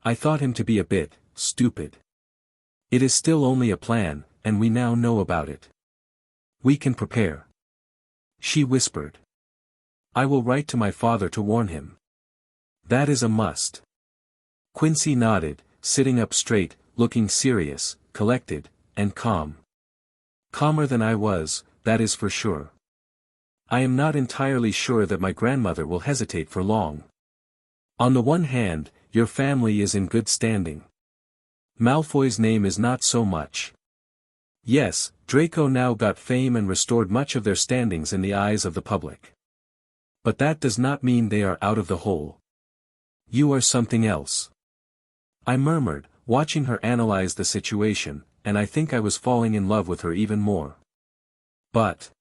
[SPEAKER 1] I thought him to be a bit stupid. It is still only a plan, and we now know about it. We can prepare. She whispered. I will write to my father to warn him. That is a must. Quincy nodded, sitting up straight, looking serious, collected, and calm. Calmer than I was, that is for sure. I am not entirely sure that my grandmother will hesitate for long. On the one hand, your family is in good standing. Malfoy's name is not so much. Yes, Draco now got fame and restored much of their standings in the eyes of the public. But that does not mean they are out of the hole. You are something else. I murmured, watching her analyze the situation, and I think I was falling in love with her even more. But.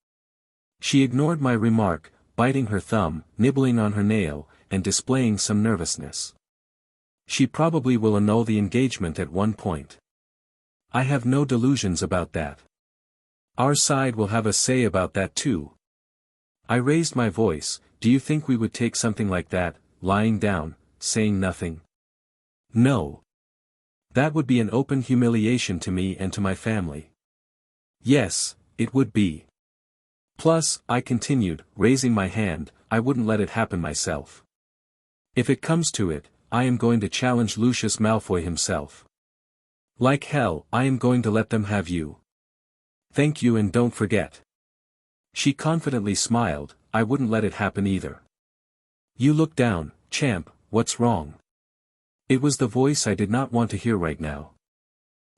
[SPEAKER 1] She ignored my remark, biting her thumb, nibbling on her nail, and displaying some nervousness. She probably will annul the engagement at one point. I have no delusions about that. Our side will have a say about that too. I raised my voice, do you think we would take something like that, lying down, saying nothing? No. That would be an open humiliation to me and to my family. Yes, it would be. Plus, I continued, raising my hand, I wouldn't let it happen myself. If it comes to it, I am going to challenge Lucius Malfoy himself. Like hell, I am going to let them have you. Thank you, and don't forget. She confidently smiled, I wouldn't let it happen either. You look down, champ, what's wrong? It was the voice I did not want to hear right now.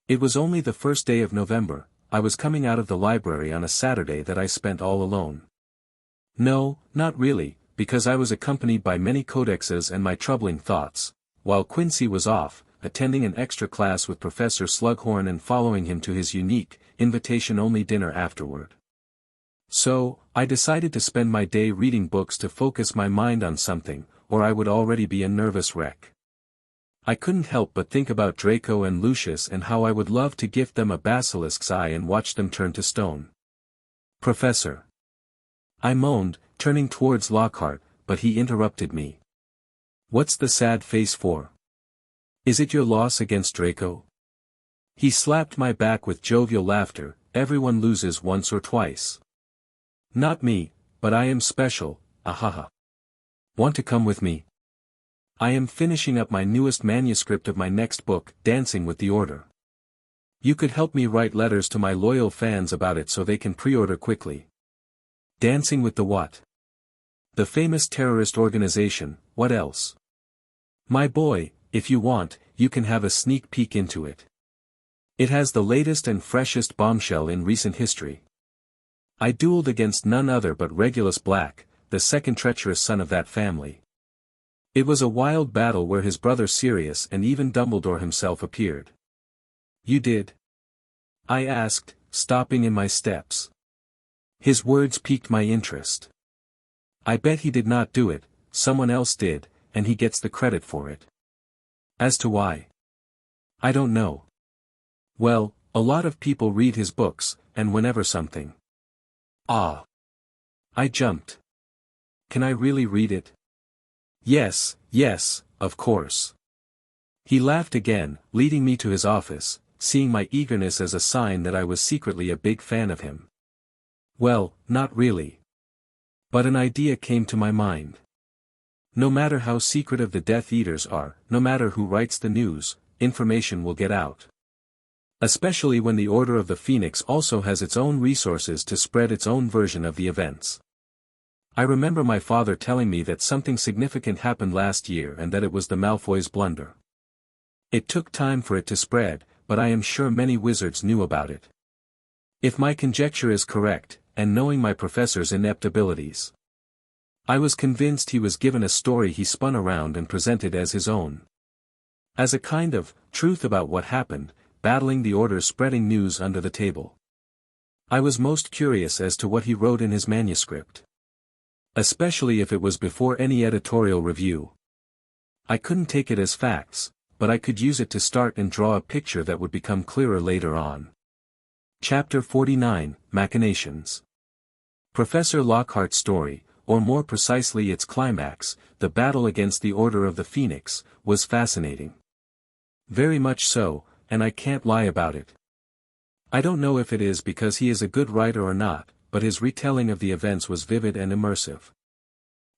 [SPEAKER 1] It was only the first day of November, I was coming out of the library on a Saturday that I spent all alone. No, not really, because I was accompanied by many codexes and my troubling thoughts, while Quincy was off, attending an extra class with Professor Slughorn and following him to his unique, invitation-only dinner afterward. So, I decided to spend my day reading books to focus my mind on something, or I would already be a nervous wreck. I couldn't help but think about Draco and Lucius and how I would love to gift them a basilisk's eye and watch them turn to stone. Professor. I moaned, turning towards Lockhart, but he interrupted me. What's the sad face for? Is it your loss against Draco? He slapped my back with jovial laughter, everyone loses once or twice. Not me, but I am special, ahaha. Want to come with me? I am finishing up my newest manuscript of my next book, Dancing with the Order. You could help me write letters to my loyal fans about it so they can pre-order quickly. Dancing with the what? The famous terrorist organization, what else? My boy, if you want, you can have a sneak peek into it. It has the latest and freshest bombshell in recent history. I dueled against none other but Regulus Black, the second treacherous son of that family. It was a wild battle where his brother Sirius and even Dumbledore himself appeared. You did? I asked, stopping in my steps. His words piqued my interest. I bet he did not do it, someone else did, and he gets the credit for it. As to why? I don't know. Well, a lot of people read his books, and whenever something. Ah. I jumped. Can I really read it? Yes, of course. He laughed again, leading me to his office, seeing my eagerness as a sign that I was secretly a big fan of him. Well, not really. But an idea came to my mind. No matter how secretive the Death Eaters are, no matter who writes the news, information will get out. Especially when the Order of the Phoenix also has its own resources to spread its own version of the events. I remember my father telling me that something significant happened last year and that it was the Malfoys' blunder. It took time for it to spread, but I am sure many wizards knew about it. If my conjecture is correct, and knowing my professor's inept abilities, I was convinced he was given a story he spun around and presented as his own. As a kind of truth about what happened, battling the Order spreading news under the table. I was most curious as to what he wrote in his manuscript. Especially if it was before any editorial review. I couldn't take it as facts, but I could use it to start and draw a picture that would become clearer later on. Chapter 49, Machinations. Professor Lockhart's story, or more precisely its climax, the battle against the Order of the Phoenix, was fascinating. Very much so, and I can't lie about it. I don't know if it is because he is a good writer or not, but his retelling of the events was vivid and immersive.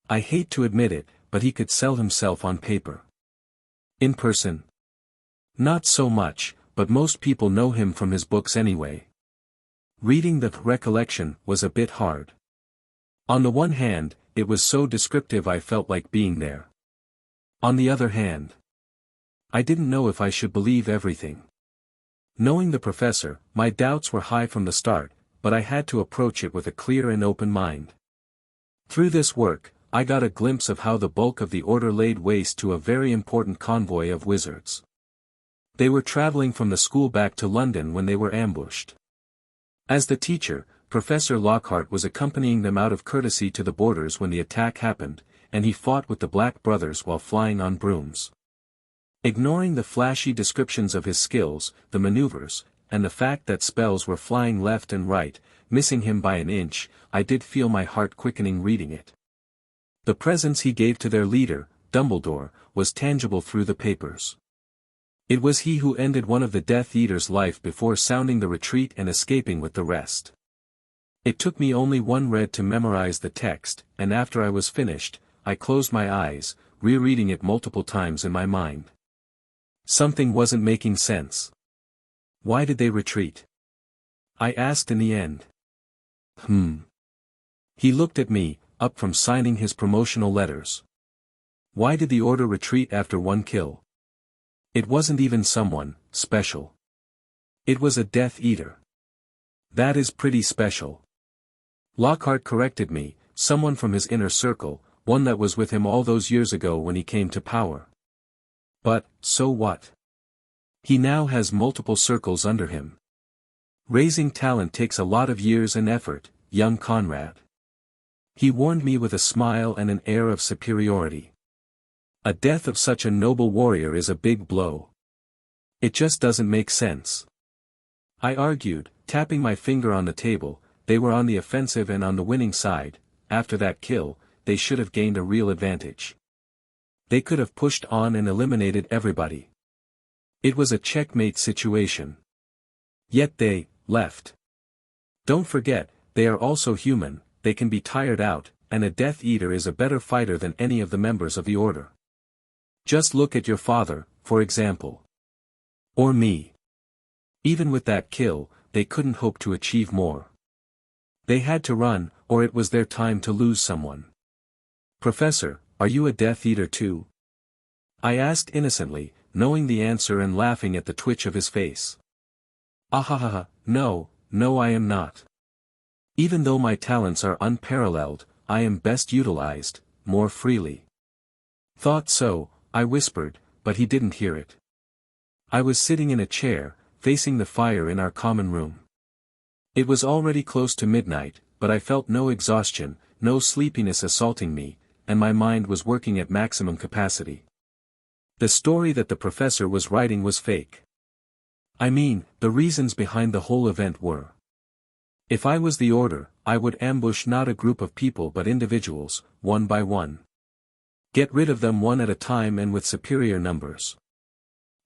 [SPEAKER 1] I hate to admit it, but he could sell himself on paper. In person? Not so much, but most people know him from his books anyway. Reading the recollection was a bit hard. On the one hand, it was so descriptive I felt like being there. On the other hand, I didn't know if I should believe everything. Knowing the professor, my doubts were high from the start, but I had to approach it with a clear and open mind. Through this work, I got a glimpse of how the bulk of the Order laid waste to a very important convoy of wizards. They were traveling from the school back to London when they were ambushed. As the teacher, Professor Lockhart was accompanying them out of courtesy to the borders when the attack happened, and he fought with the Black Brothers while flying on brooms. Ignoring the flashy descriptions of his skills, the maneuvers, and the fact that spells were flying left and right, missing him by an inch, I did feel my heart quickening reading it. The presence he gave to their leader, Dumbledore, was tangible through the papers. It was he who ended one of the Death Eater's life before sounding the retreat and escaping with the rest. It took me only one read to memorize the text, and after I was finished, I closed my eyes, rereading it multiple times in my mind. Something wasn't making sense. Why did they retreat? I asked in the end. He looked at me, up from signing his promotional letters. Why did the Order retreat after one kill? It wasn't even someone special. It was a Death Eater. That is pretty special. Lockhart corrected me, someone from his inner circle, one that was with him all those years ago when he came to power. But, so what? He now has multiple circles under him. Raising talent takes a lot of years and effort, young Conrad. He warned me with a smile and an air of superiority. A death of such a noble warrior is a big blow. It just doesn't make sense. I argued, tapping my finger on the table. They were on the offensive and on the winning side. After that kill, they should have gained a real advantage. They could have pushed on and eliminated everybody. It was a checkmate situation. Yet they left. Don't forget, they are also human, they can be tired out, and a Death Eater is a better fighter than any of the members of the Order. Just look at your father, for example. Or me. Even with that kill, they couldn't hope to achieve more. They had to run, or it was their time to lose someone. Professor, are you a Death Eater too? I asked innocently, knowing the answer and laughing at the twitch of his face. Ahahaha, no, I am not. Even though my talents are unparalleled, I am best utilized, more freely. Thought so, I whispered, but he didn't hear it. I was sitting in a chair, facing the fire in our common room. It was already close to midnight, but I felt no exhaustion, no sleepiness assaulting me, and my mind was working at maximum capacity. The story that the professor was writing was fake. I mean, the reasons behind the whole event were. If I was the Order, I would ambush not a group of people but individuals, one by one. Get rid of them one at a time and with superior numbers.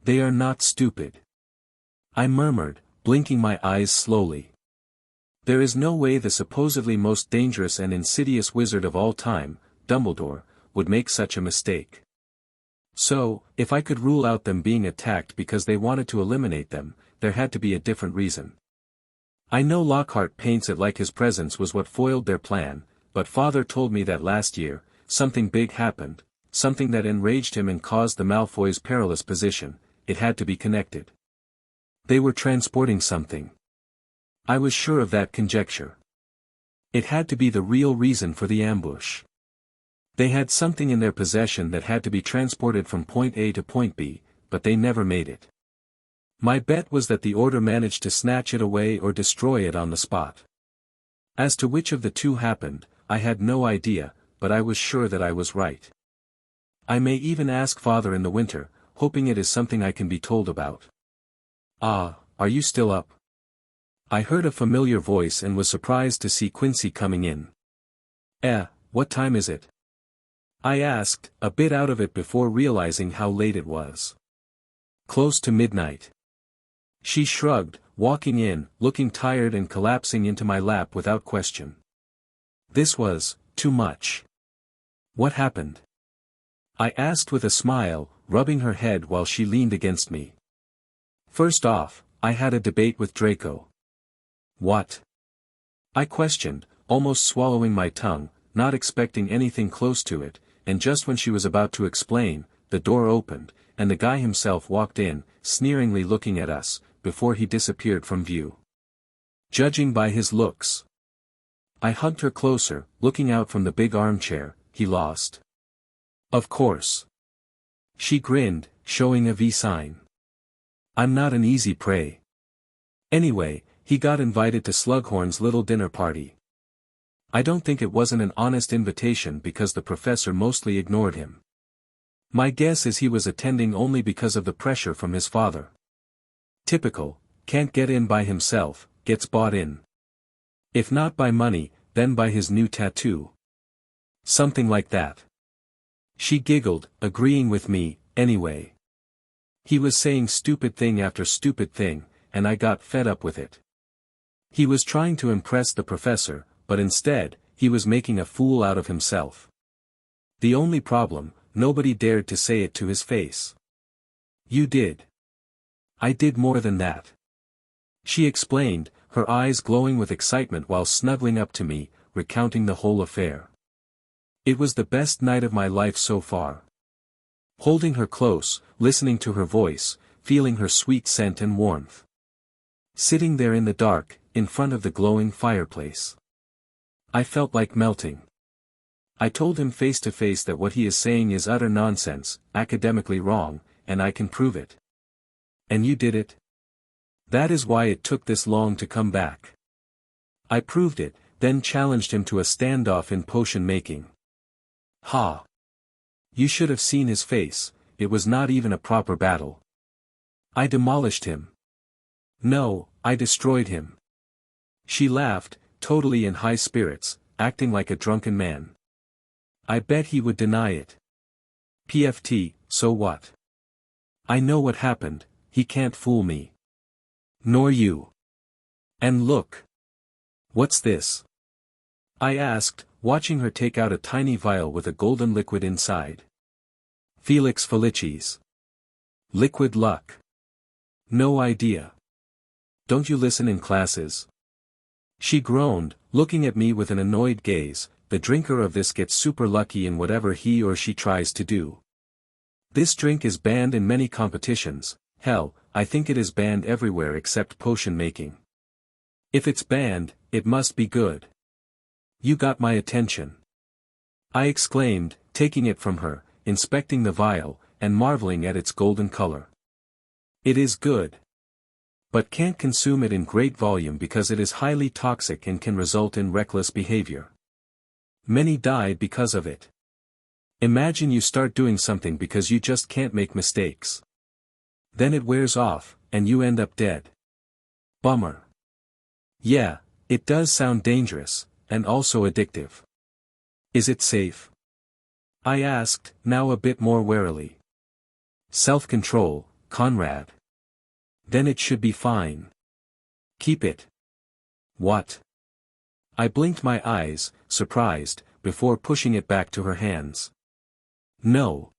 [SPEAKER 1] They are not stupid. I murmured, blinking my eyes slowly. There is no way the supposedly most dangerous and insidious wizard of all time, Dumbledore, would make such a mistake. So, if I could rule out them being attacked because they wanted to eliminate them, there had to be a different reason. I know Lockhart paints it like his presence was what foiled their plan, but Father told me that last year, something big happened, something that enraged him and caused the Malfoys' perilous position. It had to be connected. They were transporting something. I was sure of that conjecture. It had to be the real reason for the ambush. They had something in their possession that had to be transported from point A to point B, but they never made it. My bet was that the Order managed to snatch it away or destroy it on the spot. As to which of the two happened, I had no idea, but I was sure that I was right. I may even ask Father in the winter, hoping it is something I can be told about. Ah, are you still up? I heard a familiar voice and was surprised to see Quincy coming in. What time is it? I asked, a bit out of it before realizing how late it was. Close to midnight. She shrugged, walking in, looking tired and collapsing into my lap without question. This was too much. What happened? I asked with a smile, rubbing her head while she leaned against me. First off, I had a debate with Draco. What? I questioned, almost swallowing my tongue, not expecting anything close to it, and just when she was about to explain, the door opened, and the guy himself walked in, sneeringly looking at us, before he disappeared from view. Judging by his looks. I hugged her closer, looking out from the big armchair. He lost. Of course. She grinned, showing a V sign. I'm not an easy prey. Anyway, he got invited to Slughorn's little dinner party. I don't think it wasn't an honest invitation because the professor mostly ignored him. My guess is he was attending only because of the pressure from his father. Typical, can't get in by himself, gets bought in. If not by money, then by his new tattoo. Something like that. She giggled, agreeing with me, anyway. He was saying stupid thing after stupid thing, and I got fed up with it. He was trying to impress the professor, but instead, he was making a fool out of himself. The only problem, nobody dared to say it to his face. You did. I did more than that. She explained, her eyes glowing with excitement while snuggling up to me, recounting the whole affair. It was the best night of my life so far. Holding her close, listening to her voice, feeling her sweet scent and warmth. Sitting there in the dark, in front of the glowing fireplace. I felt like melting. I told him face to face that what he is saying is utter nonsense, academically wrong, and I can prove it. And you did it? That is why it took this long to come back. I proved it, then challenged him to a standoff in potion making. Ha! You should have seen his face, it was not even a proper battle. I demolished him. No, I destroyed him. She laughed, totally in high spirits, acting like a drunken man. I bet he would deny it. PFT, so what? I know what happened, he can't fool me. Nor you. And look. What's this? I asked, watching her take out a tiny vial with a golden liquid inside. Felix Felicis. Liquid luck. No idea. Don't you listen in classes? She groaned, looking at me with an annoyed gaze. The drinker of this gets super lucky in whatever he or she tries to do. This drink is banned in many competitions, hell, I think it is banned everywhere except potion making. If it's banned, it must be good. You got my attention. I exclaimed, taking it from her, inspecting the vial, and marveling at its golden color. It is good. But can't consume it in great volume because it is highly toxic and can result in reckless behavior. Many died because of it. Imagine you start doing something because you just can't make mistakes. Then it wears off, and you end up dead. Bummer. Yeah, it does sound dangerous, and also addictive. Is it safe? I asked, now a bit more warily. Self-control, Conrad. Then it should be fine. Keep it. What? I blinked my eyes, surprised, before pushing it back to her hands. No.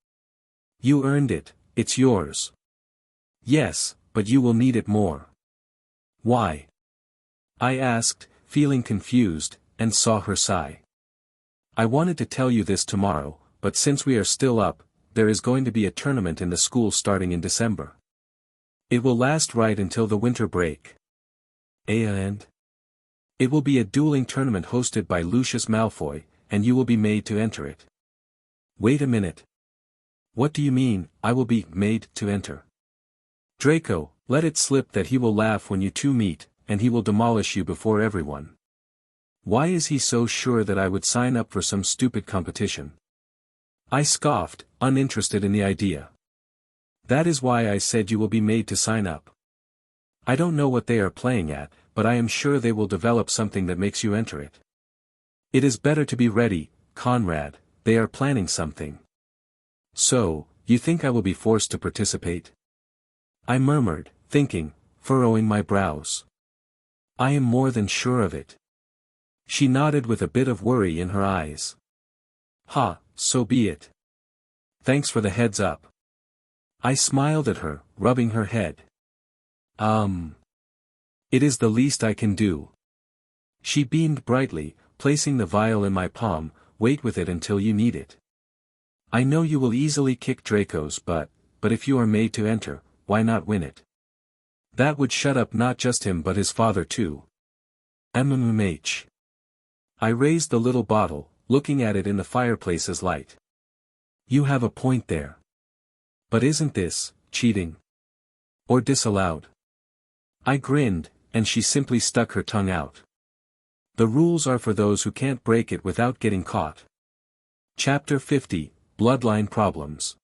[SPEAKER 1] You earned it, it's yours. Yes, but you will need it more. Why? I asked, feeling confused, and saw her sigh. I wanted to tell you this tomorrow, but since we are still up, there is going to be a tournament in the school starting in December. It will last right until the winter break. And? It will be a dueling tournament hosted by Lucius Malfoy, and you will be made to enter it. Wait a minute. What do you mean, I will be made to enter? Draco, let it slip that he will laugh when you two meet, and he will demolish you before everyone. Why is he so sure that I would sign up for some stupid competition? I scoffed, uninterested in the idea. That is why I said you will be made to sign up. I don't know what they are playing at, but I am sure they will develop something that makes you enter it. It is better to be ready, Conrad, they are planning something. So, you think I will be forced to participate? I murmured, thinking, furrowing my brows. I am more than sure of it. She nodded with a bit of worry in her eyes. Ha, so be it. Thanks for the heads up. I smiled at her, rubbing her head. It is the least I can do. She beamed brightly, placing the vial in my palm. Wait with it until you need it. I know you will easily kick Draco's but if you are made to enter, why not win it? That would shut up not just him but his father too. MMH. I raised the little bottle, looking at it in the fireplace's light. You have a point there. But isn't this cheating? Or disallowed? I grinned, and she simply stuck her tongue out. The rules are for those who can't break it without getting caught. Chapter 50, Bloodline Problems.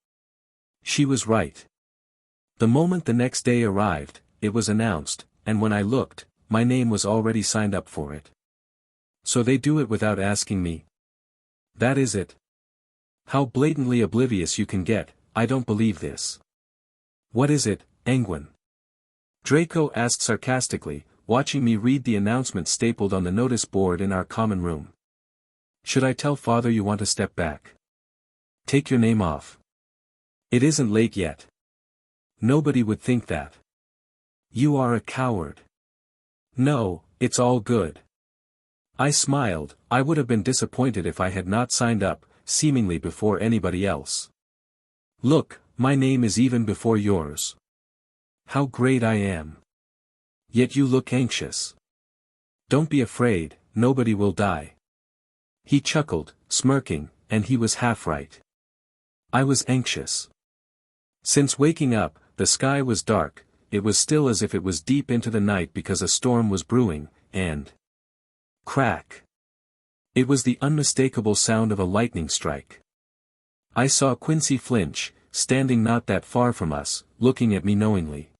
[SPEAKER 1] She was right. The moment the next day arrived, it was announced, and when I looked, my name was already signed up for it. So they do it without asking me? That is it. How blatantly oblivious you can get, I don't believe this. What is it, Anguine? Draco asked sarcastically, watching me read the announcement stapled on the notice board in our common room. Should I tell father you want to step back? Take your name off. It isn't late yet. Nobody would think that. You are a coward. No, it's all good. I smiled. I would have been disappointed if I had not signed up, seemingly before anybody else. Look, my name is even before yours. How great I am. Yet you look anxious. Don't be afraid, nobody will die. He chuckled, smirking, and he was half right. I was anxious. Since waking up, the sky was dark, it was still as if it was deep into the night because a storm was brewing, and... crack! It was the unmistakable sound of a lightning strike. I saw Quincy flinch, standing not that far from us, looking at me knowingly.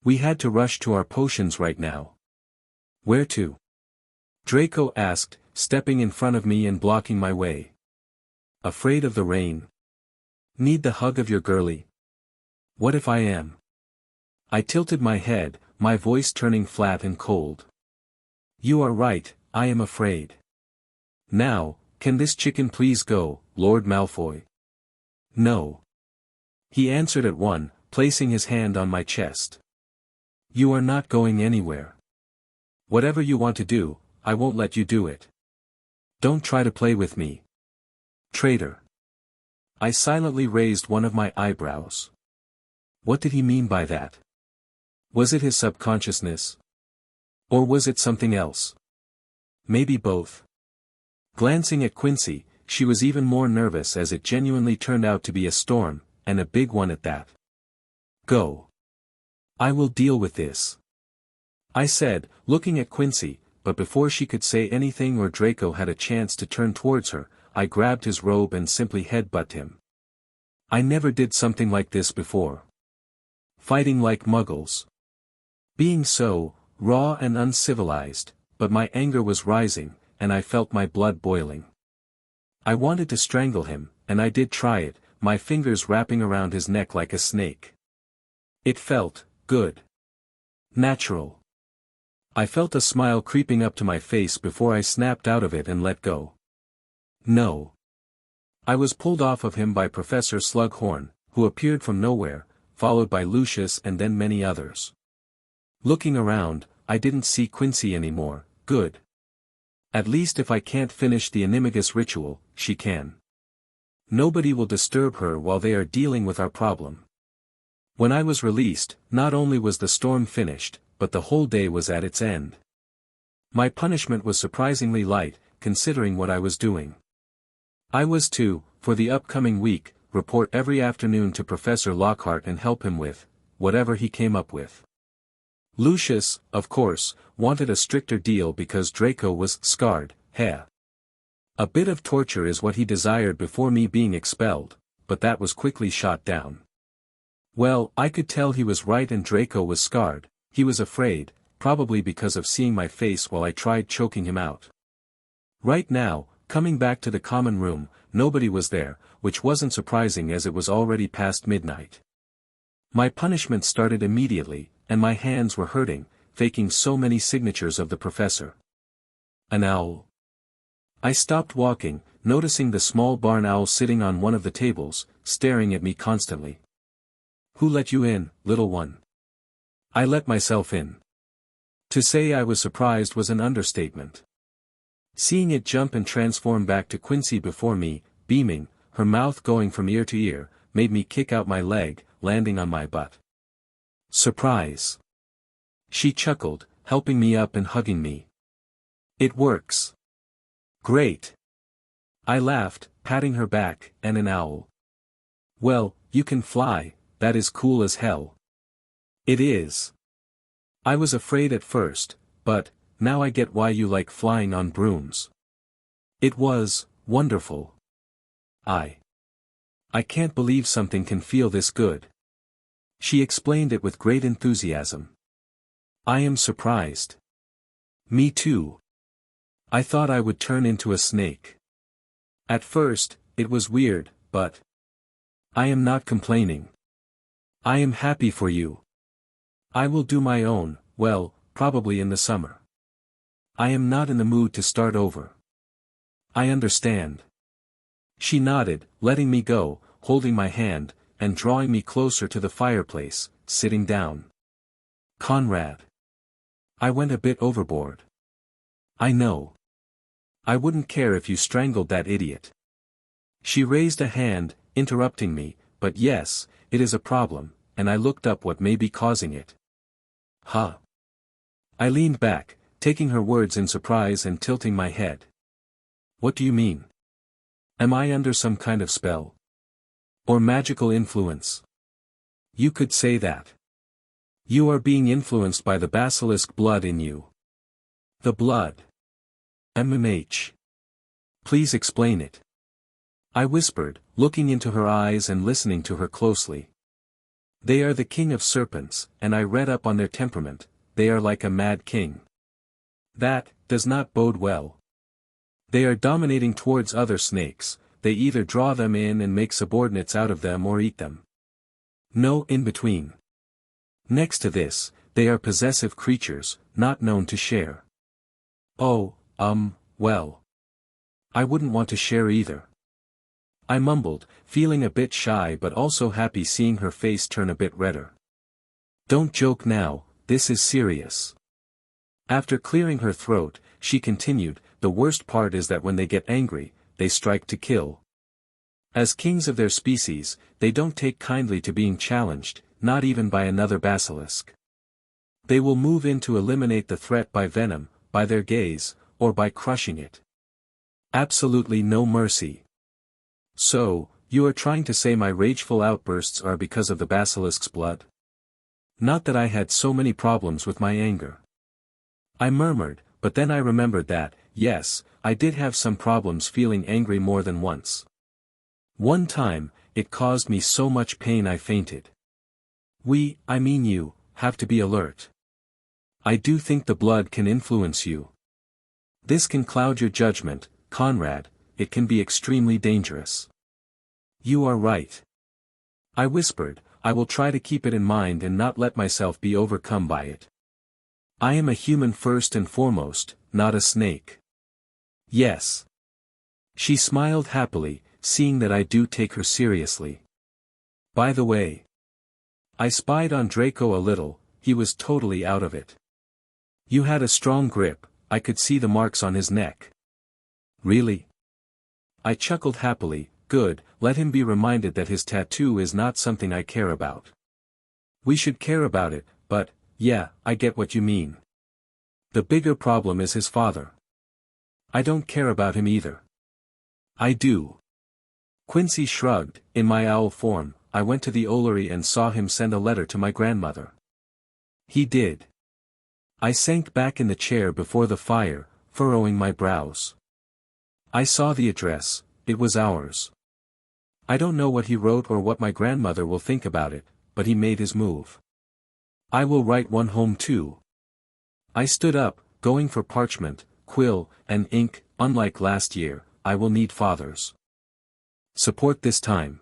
[SPEAKER 1] We had to rush to our potions right now. Where to? Draco asked, stepping in front of me and blocking my way. Afraid of the rain? Need the hug of your girlie? What if I am? I tilted my head, my voice turning flat and cold. You are right, I am afraid. Now, can this chicken please go, Lord Malfoy? No. He answered at once, placing his hand on my chest. You are not going anywhere. Whatever you want to do, I won't let you do it. Don't try to play with me. Traitor. I silently raised one of my eyebrows. What did he mean by that? Was it his subconsciousness? Or was it something else? Maybe both. Glancing at Quincy, she was even more nervous as it genuinely turned out to be a storm, and a big one at that. Go. I will deal with this. I said, looking at Quincy, but before she could say anything or Draco had a chance to turn towards her, I grabbed his robe and simply headbutted him. I never did something like this before. Fighting like muggles. Being so, raw and uncivilized, but my anger was rising, and I felt my blood boiling. I wanted to strangle him, and I did try it, my fingers wrapping around his neck like a snake. It felt good. Natural. I felt a smile creeping up to my face before I snapped out of it and let go. No. I was pulled off of him by Professor Slughorn, who appeared from nowhere, followed by Lucius and then many others. Looking around, I didn't see Quincy anymore. Good. At least if I can't finish the animagus ritual, she can. Nobody will disturb her while they are dealing with our problem. When I was released, not only was the storm finished, but the whole day was at its end. My punishment was surprisingly light, considering what I was doing. I was to, for the upcoming week, report every afternoon to Professor Lockhart and help him with whatever he came up with. Lucius, of course, wanted a stricter deal because Draco was scarred. A bit of torture is what he desired before me being expelled, but that was quickly shot down. Well, I could tell he was right and Draco was scarred. He was afraid, probably because of seeing my face while I tried choking him out. Right now, coming back to the common room, nobody was there, which wasn't surprising as it was already past midnight. My punishment started immediately, and my hands were hurting, faking so many signatures of the professor. An owl. I stopped walking, noticing the small barn owl sitting on one of the tables, staring at me constantly. Who let you in, little one? I let myself in. To say I was surprised was an understatement. Seeing it jump and transform back to Quincy before me, beaming, her mouth going from ear to ear, made me kick out my leg, landing on my butt. Surprise. She chuckled, helping me up and hugging me. It works. Great. I laughed, patting her back, and an owl. Well, you can fly, that is cool as hell. It is. I was afraid at first, but, now I get why you like flying on brooms. It was wonderful. I can't believe something can feel this good. She explained it with great enthusiasm. I am surprised. Me too. I thought I would turn into a snake. At first, it was weird, but I am not complaining. I am happy for you. I will do my own, well, probably in the summer. I am not in the mood to start over. I understand. She nodded, letting me go, holding my hand, and drawing me closer to the fireplace, sitting down. Conrad. I went a bit overboard. I know. I wouldn't care if you strangled that idiot. She raised a hand, interrupting me, but yes, it is a problem, and I looked up what may be causing it. Huh? I leaned back, taking her words in surprise and tilting my head. What do you mean? Am I under some kind of spell? Or magical influence? You could say that. You are being influenced by the basilisk blood in you. The blood. MMH. Please explain it. I whispered, looking into her eyes and listening to her closely. They are the king of serpents, and I read up on their temperament, they are like a mad king. That does not bode well. They are dominating towards other snakes, they either draw them in and make subordinates out of them or eat them. No in between. Next to this, they are possessive creatures, not known to share. Oh, well. I wouldn't want to share either. I mumbled, feeling a bit shy but also happy seeing her face turn a bit redder. Don't joke now, this is serious. After clearing her throat, she continued, the worst part is that when they get angry, they strike to kill. As kings of their species, they don't take kindly to being challenged, not even by another basilisk. They will move in to eliminate the threat by venom, by their gaze, or by crushing it. Absolutely no mercy. So, you are trying to say my rageful outbursts are because of the basilisk's blood? Not that I had so many problems with my anger. I murmured, but then I remembered that, yes, I did have some problems feeling angry more than once. One time, it caused me so much pain I fainted. I mean you, have to be alert. I do think the blood can influence you. This can cloud your judgment, Conrad, it can be extremely dangerous. You are right. I whispered, I will try to keep it in mind and not let myself be overcome by it. I am a human first and foremost, not a snake. Yes. She smiled happily, seeing that I do take her seriously. By the way. I spied on Draco a little, he was totally out of it. You had a strong grip, I could see the marks on his neck. Really? I chuckled happily, good, let him be reminded that his tattoo is not something I care about. We should care about it, but, yeah, I get what you mean. The bigger problem is his father. I don't care about him either. I do. Quincy shrugged, in my owl form, I went to the Olery and saw him send a letter to my grandmother. He did. I sank back in the chair before the fire, furrowing my brows. I saw the address, it was ours. I don't know what he wrote or what my grandmother will think about it, but he made his move. I will write one home too. I stood up, going for parchment, quill, and ink, unlike last year, I will need father's support this time.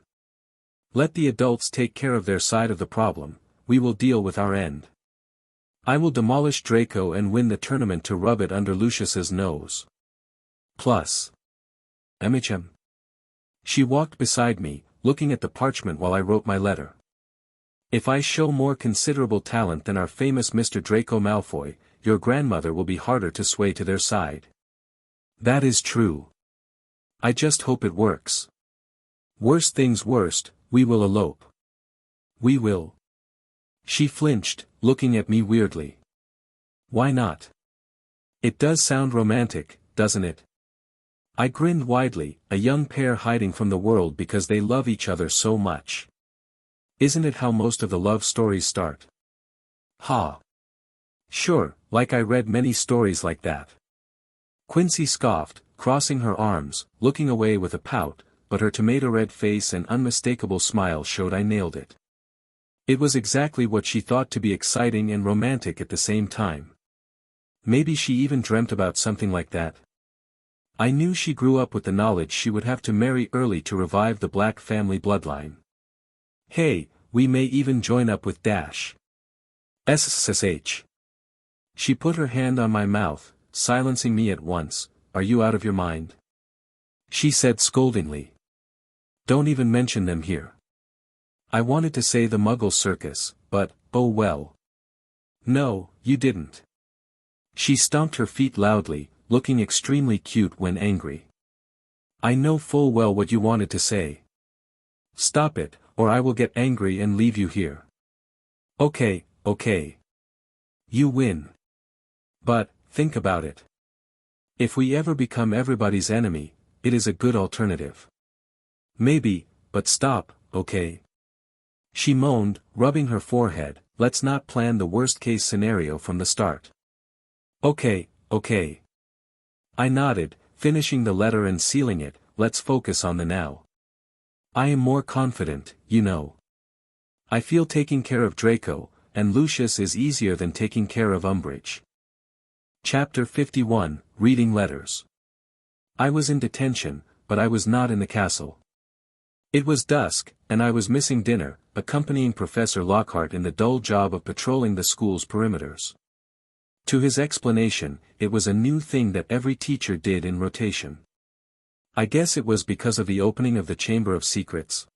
[SPEAKER 1] Let the adults take care of their side of the problem, we will deal with our end. I will demolish Draco and win the tournament to rub it under Lucius's nose. Plus. MHM. She walked beside me, looking at the parchment while I wrote my letter. If I show more considerable talent than our famous Mr. Draco Malfoy, your grandmother will be harder to sway to their side. That is true. I just hope it works. Worst things worst, we will elope. We will. She flinched, looking at me weirdly. Why not? It does sound romantic, doesn't it? I grinned widely, a young pair hiding from the world because they love each other so much. Isn't it how most of the love stories start? Ha. Sure, like I read many stories like that. Quincy scoffed, crossing her arms, looking away with a pout, but her tomato-red face and unmistakable smile showed I nailed it. It was exactly what she thought to be exciting and romantic at the same time. Maybe she even dreamt about something like that. I knew she grew up with the knowledge she would have to marry early to revive the Black family bloodline. Hey, We may even join up with Dash. SSH. She put her hand on my mouth, silencing me at once. Are you out of your mind? She said scoldingly. Don't even mention them here. I wanted to say the Muggle circus, but, oh well. No, you didn't. She stomped her feet loudly, looking extremely cute when angry. I know full well what you wanted to say. Stop it, or I will get angry and leave you here. Okay, okay. You win. But, think about it. If we ever become everybody's enemy, it is a good alternative. Maybe, but stop, okay? She moaned, rubbing her forehead. Let's not plan the worst-case scenario from the start. Okay, okay. I nodded, finishing the letter and sealing it. Let's focus on the now. I am more confident, you know. I feel taking care of Draco, and Lucius is easier than taking care of Umbridge. Chapter 51, Reading Letters. I was in detention, but I was not in the castle. It was dusk, and I was missing dinner, accompanying Professor Lockhart in the dull job of patrolling the school's perimeters. To his explanation, it was a new thing that every teacher did in rotation. I guess it was because of the opening of the Chamber of Secrets.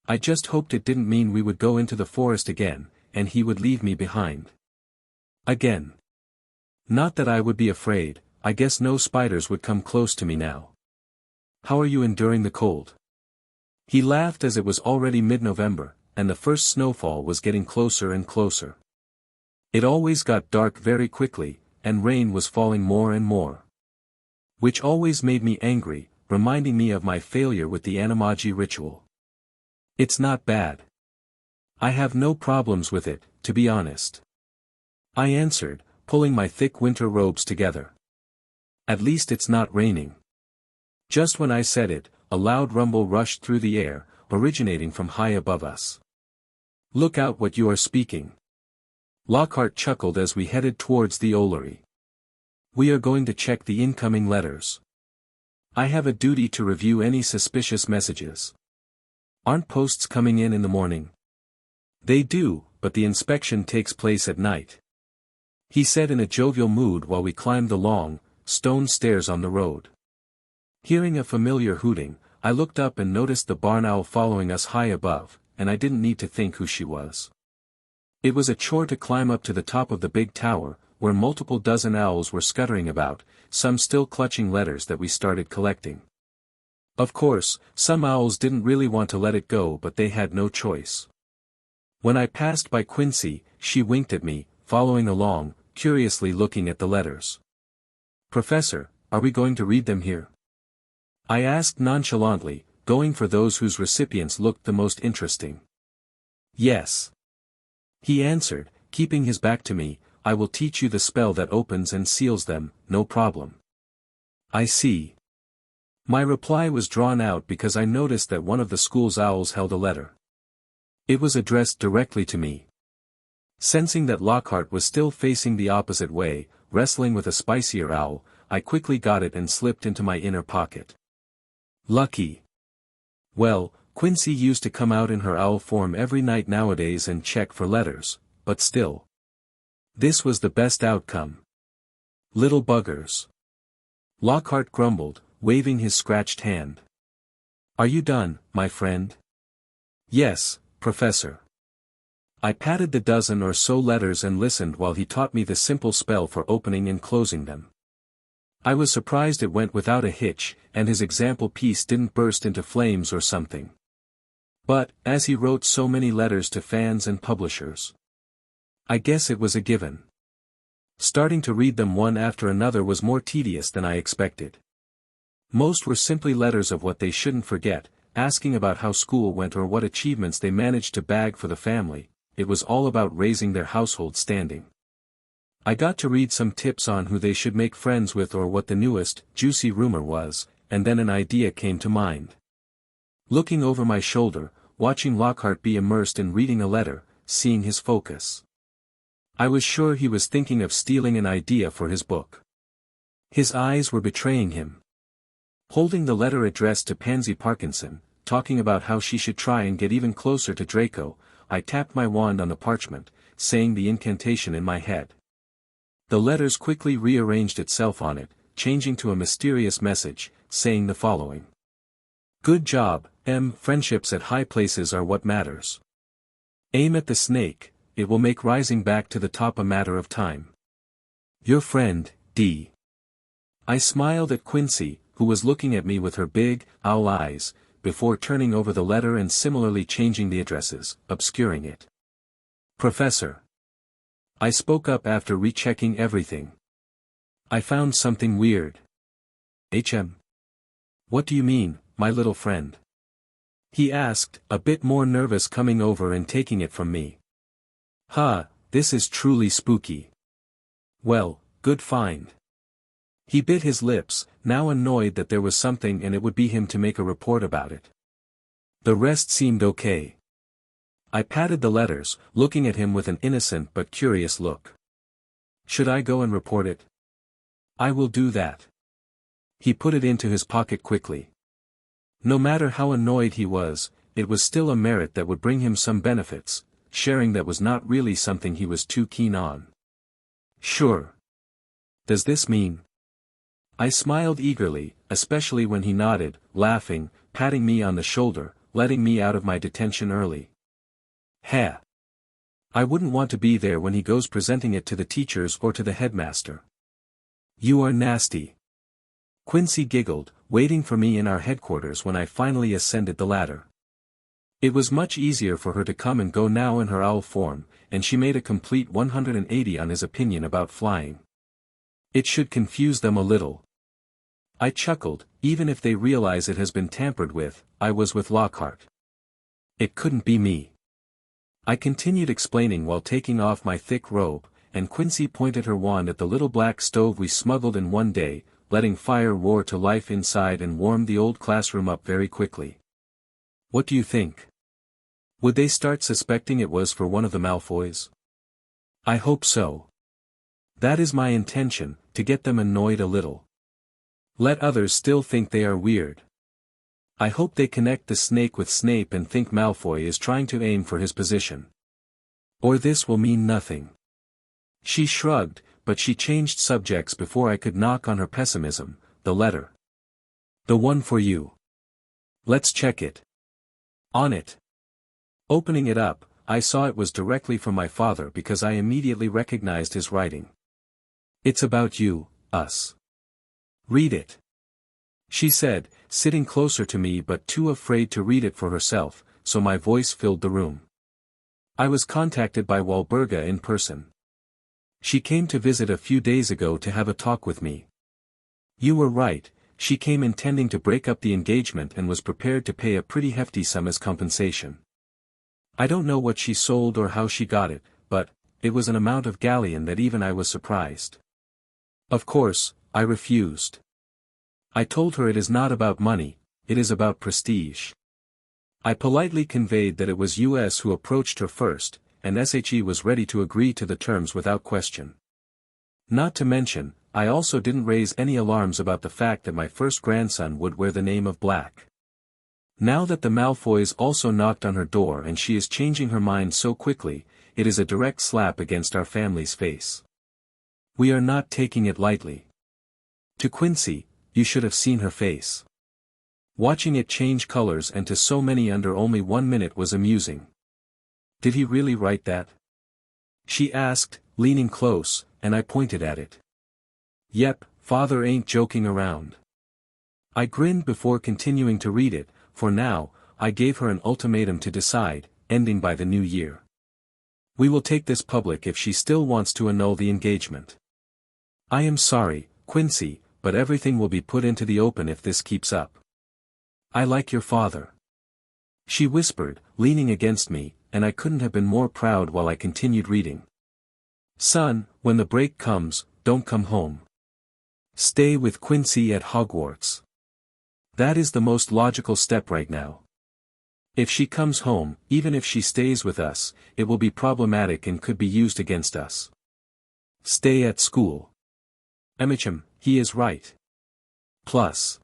[SPEAKER 1] I just hoped it didn't mean we would go into the forest again, and he would leave me behind. Again. Not that I would be afraid, I guess no spiders would come close to me now. How are you enduring the cold? He laughed as it was already mid-November, and the first snowfall was getting closer and closer. It always got dark very quickly, and rain was falling more and more. Which always made me angry, reminding me of my failure with the animagi ritual. It's not bad. I have no problems with it, to be honest. I answered, pulling my thick winter robes together. At least it's not raining. Just when I said it, a loud rumble rushed through the air, originating from high above us. Look out what you are speaking. Lockhart chuckled as we headed towards the Olary. We are going to check the incoming letters. I have a duty to review any suspicious messages. Aren't posts coming in the morning? They do, but the inspection takes place at night. He said in a jovial mood while we climbed the long, stone stairs on the road. Hearing a familiar hooting, I looked up and noticed the barn owl following us high above, and I didn't need to think who she was. It was a chore to climb up to the top of the big tower, where multiple dozen owls were scuttering about, some still clutching letters that we started collecting. Of course, some owls didn't really want to let it go, but they had no choice. When I passed by Quincy, she winked at me, following along, curiously looking at the letters. Professor, are we going to read them here? I asked nonchalantly, going for those whose recipients looked the most interesting. Yes. He answered, keeping his back to me. I will teach you the spell that opens and seals them, no problem. I see. My reply was drawn out because I noticed that one of the school's owls held a letter. It was addressed directly to me. Sensing that Lockhart was still facing the opposite way, wrestling with a spicier owl, I quickly got it and slipped into my inner pocket. Lucky. Well, Quincy used to come out in her owl form every night nowadays and check for letters, but still. This was the best outcome. Little buggers. Lockhart grumbled, waving his scratched hand. Are you done, my friend? Yes, Professor. I patted the dozen or so letters and listened while he taught me the simple spell for opening and closing them. I was surprised it went without a hitch, and his example piece didn't burst into flames or something. But, as he wrote so many letters to fans and publishers, I guess it was a given. Starting to read them one after another was more tedious than I expected. Most were simply letters of what they shouldn't forget, asking about how school went or what achievements they managed to bag for the family. It was all about raising their household standing. I got to read some tips on who they should make friends with or what the newest, juicy rumor was, and then an idea came to mind. Looking over my shoulder, watching Lockhart be immersed in reading a letter, seeing his focus. I was sure he was thinking of stealing an idea for his book. His eyes were betraying him. Holding the letter addressed to Pansy Parkinson, talking about how she should try and get even closer to Draco, I tapped my wand on the parchment, saying the incantation in my head. The letters quickly rearranged itself on it, changing to a mysterious message, saying the following. Good job, M. Friendships at high places are what matters. Aim at the snake, it will make rising back to the top a matter of time. Your friend, D. I smiled at Quincy, who was looking at me with her big, owl eyes, before turning over the letter and similarly changing the addresses, obscuring it. Professor. I spoke up after rechecking everything. I found something weird. HM. What do you mean, my little friend? He asked, a bit more nervous, coming over and taking it from me. This is truly spooky. Well, good find. He bit his lips, now annoyed that there was something and it would be him to make a report about it. The rest seemed okay. I patted the letters, looking at him with an innocent but curious look. Should I go and report it? I will do that. He put it into his pocket quickly. No matter how annoyed he was, it was still a merit that would bring him some benefits, sharing that was not really something he was too keen on. Sure. Does this mean? I smiled eagerly, especially when he nodded, laughing, patting me on the shoulder, letting me out of my detention early. I wouldn't want to be there when he goes presenting it to the teachers or to the headmaster. You are nasty. Quincy giggled, waiting for me in our headquarters when I finally ascended the ladder. It was much easier for her to come and go now in her owl form, and she made a complete 180 on his opinion about flying. It should confuse them a little. I chuckled, even if they realize it has been tampered with, I was with Lockhart. It couldn't be me. I continued explaining while taking off my thick robe, and Quincy pointed her wand at the little black stove we smuggled in one day, letting fire roar to life inside and warmed the old classroom up very quickly. What do you think? Would they start suspecting it was for one of the Malfoys? I hope so. That is my intention, to get them annoyed a little. Let others still think they are weird. I hope they connect the snake with Snape and think Malfoy is trying to aim for his position. Or this will mean nothing. She shrugged, but she changed subjects before I could knock on her pessimism. The letter. The one for you. Let's check it. On it. Opening it up, I saw it was directly from my father because I immediately recognized his writing. It's about you, us. Read it. She said, sitting closer to me but too afraid to read it for herself, so my voice filled the room. I was contacted by Walburga in person. She came to visit a few days ago to have a talk with me. You were right, she came intending to break up the engagement and was prepared to pay a pretty hefty sum as compensation. I don't know what she sold or how she got it, but it was an amount of galleon that even I was surprised. Of course, I refused. I told her it is not about money, it is about prestige. I politely conveyed that it was US who approached her first, and SHE was ready to agree to the terms without question. Not to mention, I also didn't raise any alarms about the fact that my first grandson would wear the name of Black. Now that the Malfoys also knocked on her door and she is changing her mind so quickly, it is a direct slap against our family's face. We are not taking it lightly. To Quincy, you should have seen her face. Watching it change colors and to so many under only 1 minute was amusing. Did he really write that? She asked, leaning close, and I pointed at it. Yep, father ain't joking around. I grinned before continuing to read it, for now, I gave her an ultimatum to decide, ending by the new year. We will take this public if she still wants to annul the engagement. I am sorry, Quincy, but everything will be put into the open if this keeps up. I like your father. She whispered, leaning against me, and I couldn't have been more proud while I continued reading. Son, when the break comes, don't come home. Stay with Quincy at Hogwarts. That is the most logical step right now. If she comes home, even if she stays with us, it will be problematic and could be used against us. Stay at school. He is right. Plus.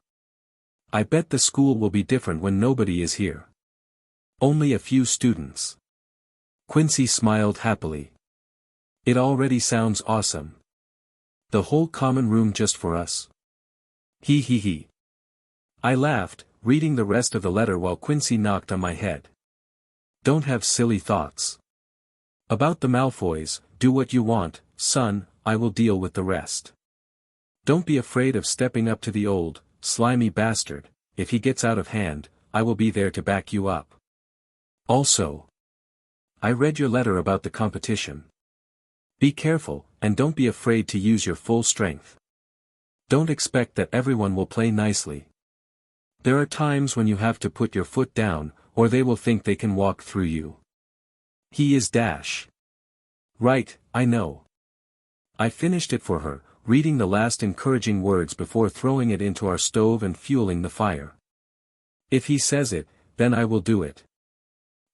[SPEAKER 1] I bet the school will be different when nobody is here. Only a few students. Quincy smiled happily. It already sounds awesome. The whole common room just for us. He he he. I laughed, reading the rest of the letter while Quincy knocked on my head. Don't have silly thoughts. About the Malfoys, do what you want, son, I will deal with the rest. Don't be afraid of stepping up to the old, slimy bastard. If he gets out of hand, I will be there to back you up. Also, I read your letter about the competition. Be careful, and don't be afraid to use your full strength. Don't expect that everyone will play nicely. There are times when you have to put your foot down, or they will think they can walk through you. He is dash. Right, I know. I finished it for her, reading the last encouraging words before throwing it into our stove and fueling the fire. If he says it, then I will do it.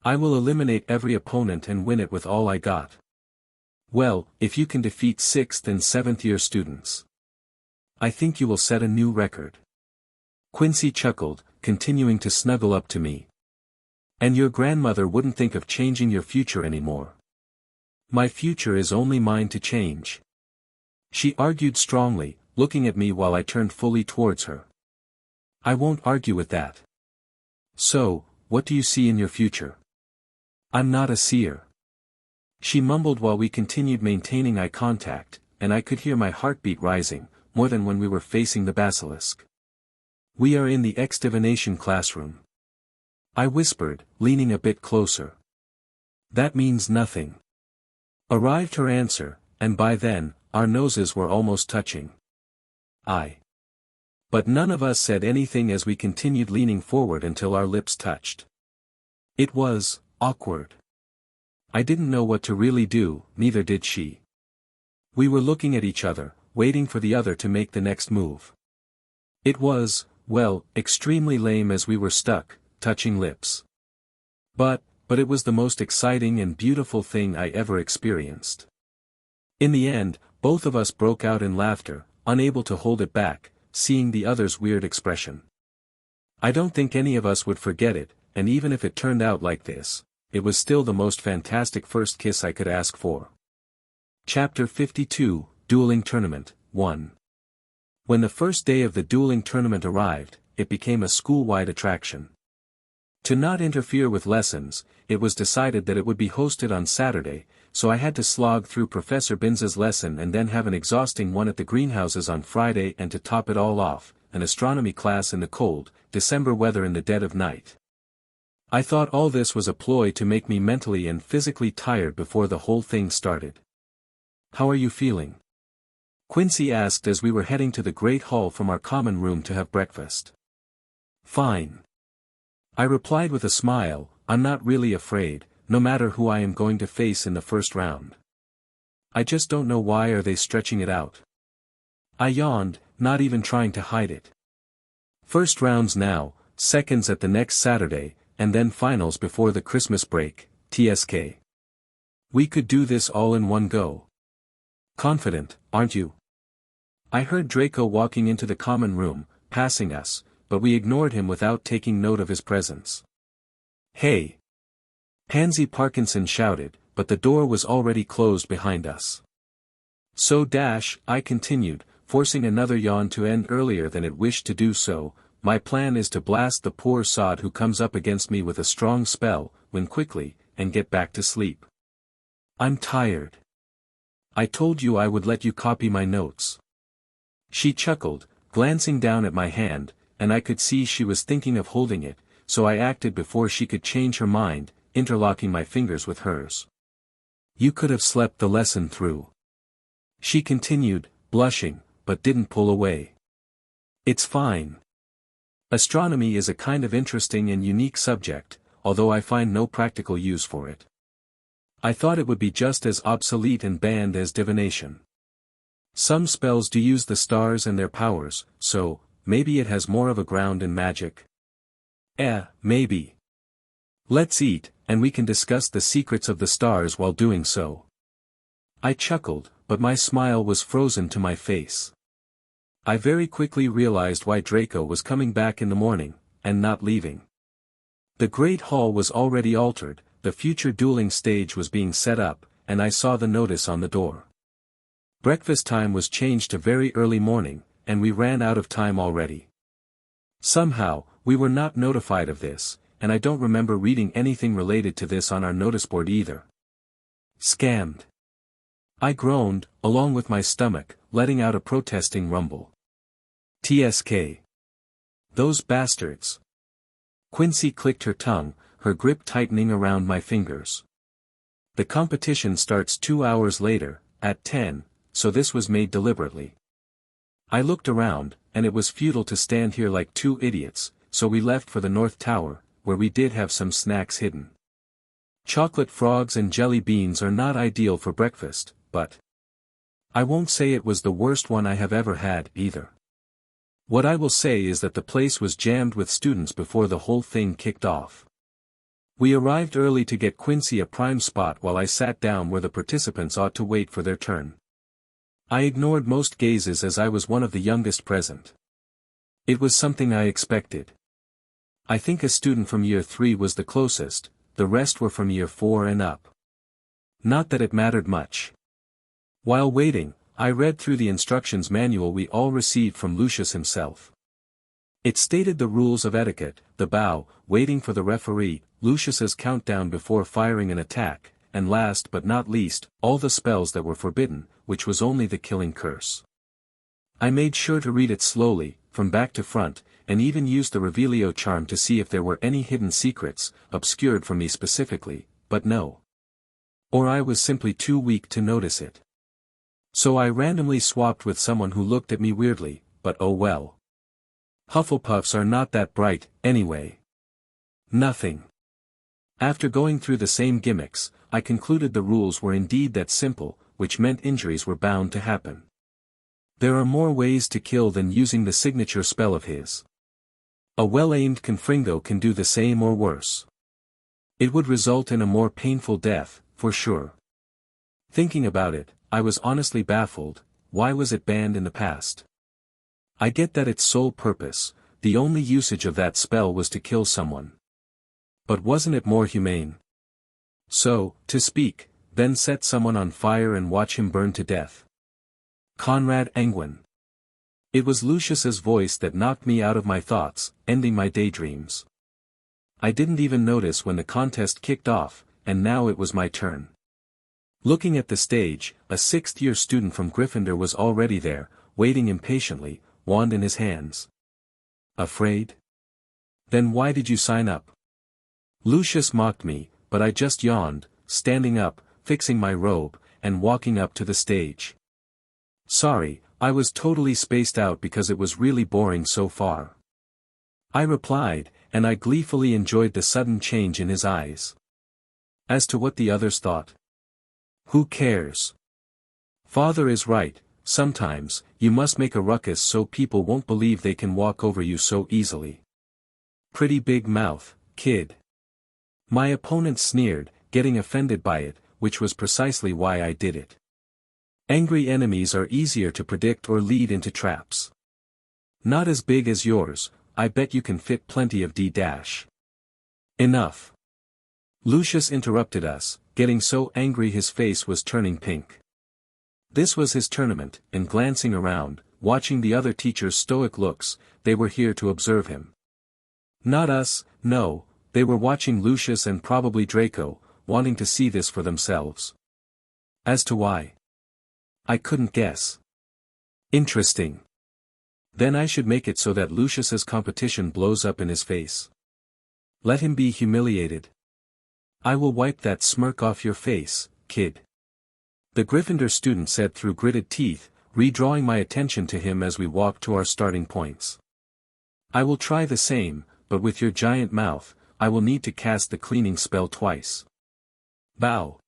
[SPEAKER 1] I will eliminate every opponent and win it with all I got. Well, if you can defeat 6th and 7th year students, I think you will set a new record. Quincy chuckled, continuing to snuggle up to me. And your grandmother wouldn't think of changing your future anymore. My future is only mine to change. She argued strongly, looking at me while I turned fully towards her. I won't argue with that. So, what do you see in your future? I'm not a seer. She mumbled while we continued maintaining eye contact, and I could hear my heartbeat rising, more than when we were facing the basilisk. We are in the ex-divination classroom. I whispered, leaning a bit closer. That means nothing. Arrived her answer, and by then, our noses were almost touching. But none of us said anything as we continued leaning forward until our lips touched. It was awkward. I didn't know what to really do, neither did she. We were looking at each other, waiting for the other to make the next move. It was, well, extremely lame as we were stuck, touching lips. But it was the most exciting and beautiful thing I ever experienced. In the end, both of us broke out in laughter, unable to hold it back, seeing the other's weird expression. I don't think any of us would forget it, and even if it turned out like this, it was still the most fantastic first kiss I could ask for. Chapter 52, Dueling Tournament, 1. When the first day of the dueling tournament arrived, it became a school-wide attraction. To not interfere with lessons, it was decided that it would be hosted on Saturday, so I had to slog through Professor Binz's lesson and then have an exhausting one at the greenhouses on Friday, and to top it all off, an astronomy class in the cold, December weather in the dead of night. I thought all this was a ploy to make me mentally and physically tired before the whole thing started. How are you feeling? Quincy asked as we were heading to the great hall from our common room to have breakfast. Fine. I replied with a smile, I'm not really afraid, no matter who I am going to face in the first round. I just don't know why are they stretching it out. I yawned, not even trying to hide it. First rounds now, seconds at the next Saturday, and then finals before the Christmas break, TSK. We could do this all in one go. Confident, aren't you? I heard Draco walking into the common room, passing us, but we ignored him without taking note of his presence. Hey! Pansy Parkinson shouted, but the door was already closed behind us. So I continued, forcing another yawn to end earlier than it wished to do so. My plan is to blast the poor sod who comes up against me with a strong spell, win quickly, and get back to sleep. I'm tired. I told you I would let you copy my notes. She chuckled, glancing down at my hand, and I could see she was thinking of holding it, so I acted before she could change her mind, interlocking my fingers with hers. You could have slept the lesson through. She continued, blushing, but didn't pull away. It's fine. Astronomy is a kind of interesting and unique subject, although I find no practical use for it. I thought it would be just as obsolete and banned as divination. Some spells do use the stars and their powers, so, maybe it has more of a ground in magic. Maybe. Let's eat, and we can discuss the secrets of the stars while doing so. I chuckled, but my smile was frozen to my face. I very quickly realized why Draco was coming back in the morning, and not leaving. The great hall was already altered, the future dueling stage was being set up, and I saw the notice on the door. Breakfast time was changed to very early morning, and we ran out of time already. Somehow, we were not notified of this, and I don't remember reading anything related to this on our notice board either. Scammed. I groaned, along with my stomach, letting out a protesting rumble. TSK. Those bastards. Quincy clicked her tongue, her grip tightening around my fingers. The competition starts 2 hours later, at 10, so this was made deliberately. I looked around, and it was futile to stand here like two idiots, so we left for the North Tower, where we did have some snacks hidden. Chocolate frogs and jelly beans are not ideal for breakfast, but I won't say it was the worst one I have ever had, either. What I will say is that the place was jammed with students before the whole thing kicked off. We arrived early to get Quincy a prime spot while I sat down where the participants ought to wait for their turn. I ignored most gazes as I was one of the youngest present. It was something I expected. I think a student from year 3 was the closest, the rest were from year 4 and up. Not that it mattered much. While waiting, I read through the instructions manual we all received from Lucius himself. It stated the rules of etiquette, the bow, waiting for the referee, Lucius's countdown before firing an attack, and last but not least, all the spells that were forbidden, which was only the killing curse. I made sure to read it slowly, from back to front, and even used the Revelio charm to see if there were any hidden secrets, obscured from me specifically, but no. Or I was simply too weak to notice it. So I randomly swapped with someone who looked at me weirdly, but oh well. Hufflepuffs are not that bright, anyway. Nothing. After going through the same gimmicks, I concluded the rules were indeed that simple, which meant injuries were bound to happen. There are more ways to kill than using the signature spell of his. A well-aimed confringo can do the same or worse. It would result in a more painful death, for sure. Thinking about it, I was honestly baffled. Why was it banned in the past? I get that its sole purpose, the only usage of that spell was to kill someone. But wasn't it more humane? So, to speak, then set someone on fire and watch him burn to death. Conrad Anguine. It was Lucius's voice that knocked me out of my thoughts, ending my daydreams. I didn't even notice when the contest kicked off, and now it was my turn. Looking at the stage, a 6th-year student from Gryffindor was already there, waiting impatiently, wand in his hands. Afraid? Then why did you sign up? Lucius mocked me, but I just yawned, standing up, fixing my robe, and walking up to the stage. Sorry, I was totally spaced out because it was really boring so far. I replied, and I gleefully enjoyed the sudden change in his eyes. As to what the others thought. Who cares? Father is right, sometimes, you must make a ruckus so people won't believe they can walk over you so easily. Pretty big mouth, kid. My opponent sneered, getting offended by it, which was precisely why I did it. Angry enemies are easier to predict or lead into traps. Not as big as yours, I bet you can fit plenty of D-. Enough. Lucius interrupted us, getting so angry his face was turning pink. This was his tournament, and glancing around, watching the other teachers' stoic looks, they were here to observe him. Not us, no, they were watching Lucius and probably Draco, wanting to see this for themselves. As to why? I couldn't guess. Interesting. Then I should make it so that Lucius's competition blows up in his face. Let him be humiliated. I will wipe that smirk off your face, kid. The Gryffindor student said through gritted teeth, redrawing my attention to him as we walked to our starting points. I will try the same, but with your giant mouth, I will need to cast the cleaning spell twice. Bow.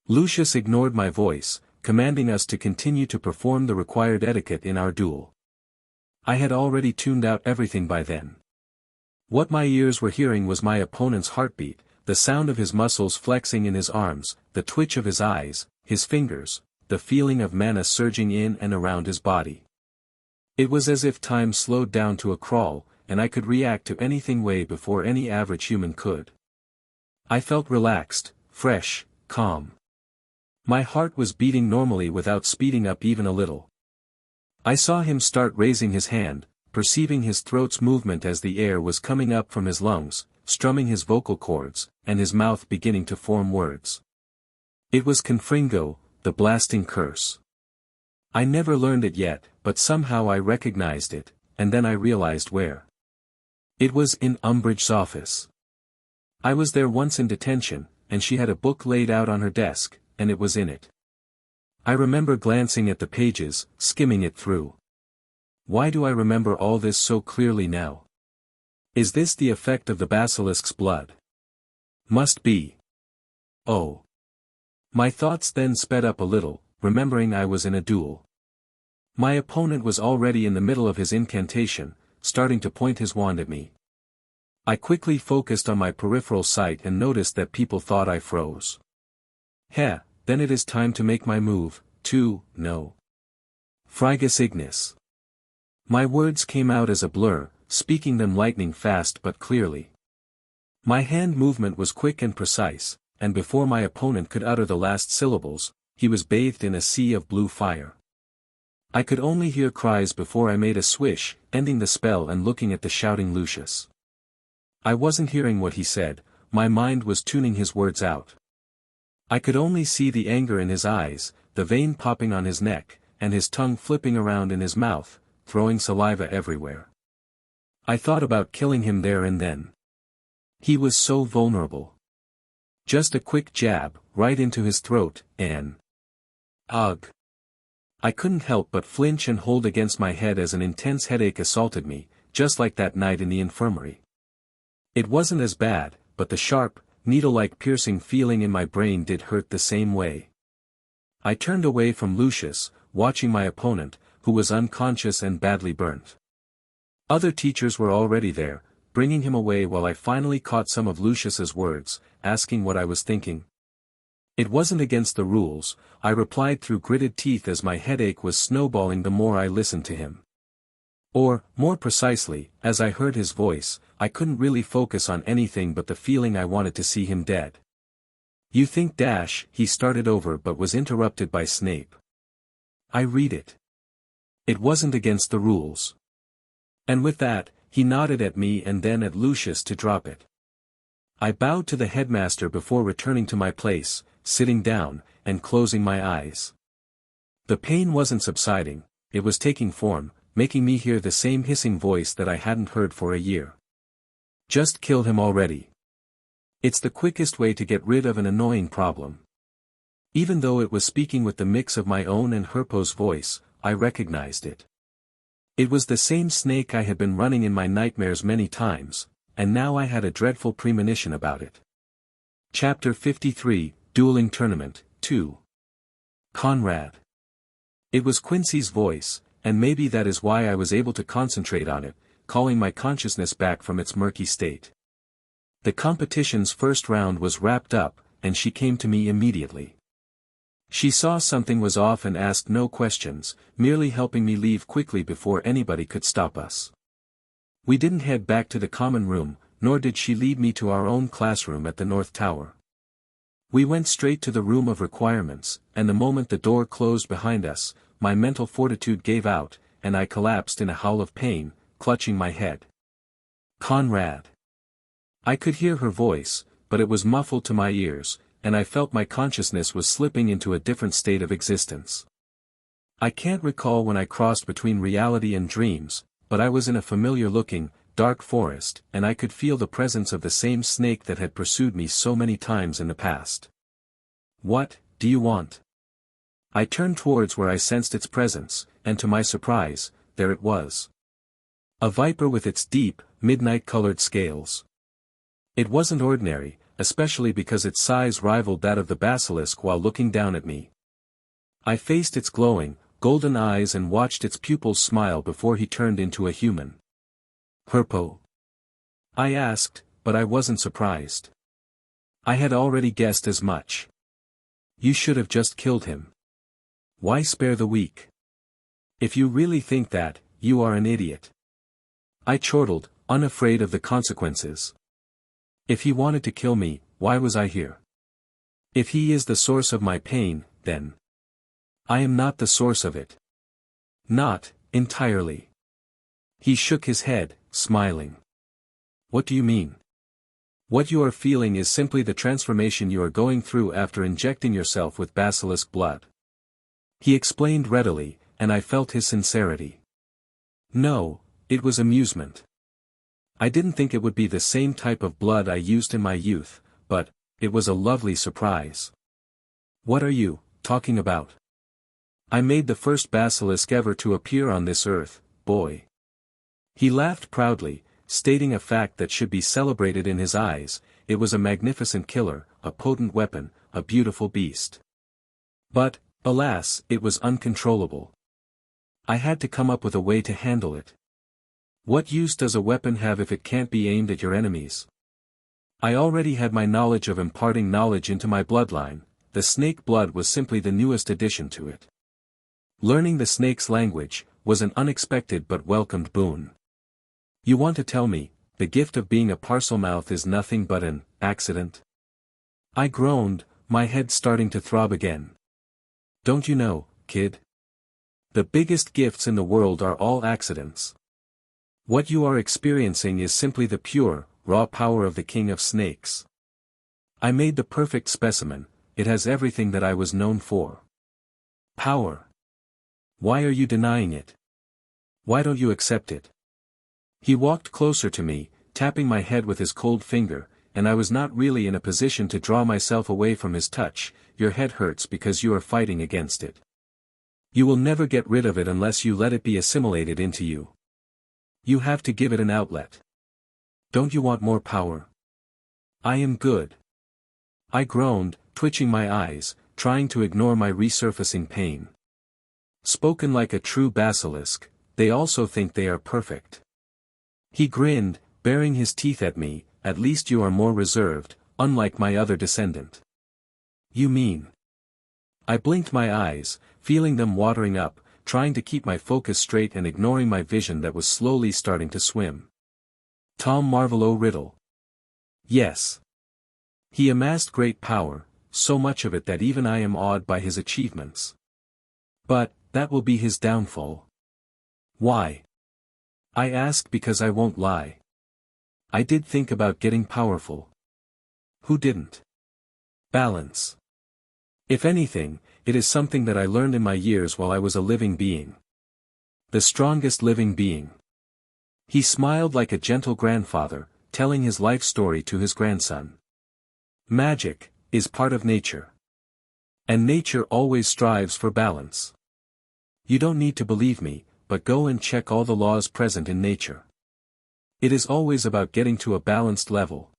[SPEAKER 1] Lucius ignored my voice, commanding us to continue to perform the required etiquette in our duel. I had already tuned out everything by then. What my ears were hearing was my opponent's heartbeat, the sound of his muscles flexing in his arms, the twitch of his eyes, his fingers, the feeling of mana surging in and around his body. It was as if time slowed down to a crawl, and I could react to anything way before any average human could. I felt relaxed, fresh, calm. My heart was beating normally without speeding up even a little. I saw him start raising his hand, perceiving his throat's movement as the air was coming up from his lungs, strumming his vocal cords, and his mouth beginning to form words. It was confringo, the blasting curse. I never learned it yet, but somehow I recognized it, and then I realized where. It was in Umbridge's office. I was there once in detention, and she had a book laid out on her desk, and it was in it. I remember glancing at the pages, skimming it through. Why do I remember all this so clearly now? Is this the effect of the basilisk's blood? Must be. Oh. My thoughts then sped up a little, remembering I was in a duel. My opponent was already in the middle of his incantation, starting to point his wand at me. I quickly focused on my peripheral sight and noticed that people thought I froze. Heh, then it is time to make my move, too, no. Frigus Ignis. My words came out as a blur, speaking them lightning fast but clearly. My hand movement was quick and precise, and before my opponent could utter the last syllables, he was bathed in a sea of blue fire. I could only hear cries before I made a swish, ending the spell and looking at the shouting Lucius. I wasn't hearing what he said, my mind was tuning his words out. I could only see the anger in his eyes, the vein popping on his neck, and his tongue flipping around in his mouth, throwing saliva everywhere. I thought about killing him there and then. He was so vulnerable. Just a quick jab, right into his throat, and... Ugh! I couldn't help but flinch and hold against my head as an intense headache assaulted me, just like that night in the infirmary. It wasn't as bad, but the sharp, needle-like piercing feeling in my brain did hurt the same way. I turned away from Lucius, watching my opponent, who was unconscious and badly burnt. Other teachers were already there, bringing him away while I finally caught some of Lucius's words, asking what I was thinking. It wasn't against the rules, I replied through gritted teeth as my headache was snowballing the more I listened to him. Or, more precisely, as I heard his voice, I couldn't really focus on anything but the feeling I wanted to see him dead. You think he started over but was interrupted by Snape. I read it. It wasn't against the rules. And with that, he nodded at me and then at Lucius to drop it. I bowed to the headmaster before returning to my place, sitting down, and closing my eyes. The pain wasn't subsiding, it was taking form, making me hear the same hissing voice that I hadn't heard for a year. Just kill him already. It's the quickest way to get rid of an annoying problem. Even though it was speaking with the mix of my own and Herpo's voice, I recognized it. It was the same snake I had been running in my nightmares many times, and now I had a dreadful premonition about it. Chapter 53, Dueling Tournament, 2. Conrad. It was Quincy's voice, and maybe that is why I was able to concentrate on it, calling my consciousness back from its murky state. The competition's first round was wrapped up, and she came to me immediately. She saw something was off and asked no questions, merely helping me leave quickly before anybody could stop us. We didn't head back to the common room, nor did she lead me to our own classroom at the North Tower. We went straight to the room of requirements, and the moment the door closed behind us, my mental fortitude gave out, and I collapsed in a howl of pain, clutching my head. Conrad. I could hear her voice, but it was muffled to my ears, and I felt my consciousness was slipping into a different state of existence. I can't recall when I crossed between reality and dreams, but I was in a familiar-looking, dark forest, and I could feel the presence of the same snake that had pursued me so many times in the past. What do you want? I turned towards where I sensed its presence, and to my surprise, there it was. A viper with its deep, midnight-colored scales. It wasn't ordinary, especially because its size rivaled that of the basilisk while looking down at me. I faced its glowing, golden eyes and watched its pupils smile before he turned into a human. Herpo? I asked, but I wasn't surprised. I had already guessed as much. You should have just killed him. Why spare the weak? If you really think that, you are an idiot. I chortled, unafraid of the consequences. If he wanted to kill me, why was I here? If he is the source of my pain, then I am not the source of it. Not entirely. He shook his head, smiling. What do you mean? What you are feeling is simply the transformation you are going through after injecting yourself with basilisk blood. He explained readily, and I felt his sincerity. No, it was amusement. I didn't think it would be the same type of blood I used in my youth, but it was a lovely surprise. What are you talking about? I made the first basilisk ever to appear on this earth, boy. He laughed proudly, stating a fact that should be celebrated in his eyes. It was a magnificent killer, a potent weapon, a beautiful beast. But, alas, it was uncontrollable. I had to come up with a way to handle it. What use does a weapon have if it can't be aimed at your enemies? I already had my knowledge of imparting knowledge into my bloodline. The snake blood was simply the newest addition to it. Learning the snake's language was an unexpected but welcomed boon. You want to tell me, the gift of being a parselmouth is nothing but an accident? I groaned, my head starting to throb again. Don't you know, kid? The biggest gifts in the world are all accidents. What you are experiencing is simply the pure, raw power of the king of snakes. I made the perfect specimen, it has everything that I was known for. Power. Why are you denying it? Why don't you accept it? He walked closer to me, tapping my head with his cold finger, and I was not really in a position to draw myself away from his touch. Your head hurts because you are fighting against it. You will never get rid of it unless you let it be assimilated into you. You have to give it an outlet. Don't you want more power? I am good. I groaned, twitching my eyes, trying to ignore my resurfacing pain. Spoken like a true basilisk, they also think they are perfect. He grinned, baring his teeth at me. At least you are more reserved, unlike my other descendant. You mean? I blinked my eyes, feeling them watering up, trying to keep my focus straight and ignoring my vision that was slowly starting to swim. Tom Marvolo Riddle. Yes. He amassed great power, so much of it that even I am awed by his achievements. But, that will be his downfall. Why? I ask because I won't lie. I did think about getting powerful. Who didn't? Balance. If anything, it is something that I learned in my years while I was a living being. The strongest living being. He smiled like a gentle grandfather, telling his life story to his grandson. Magic is part of nature. And nature always strives for balance. You don't need to believe me, but go and check all the laws present in nature. It is always about getting to a balanced level.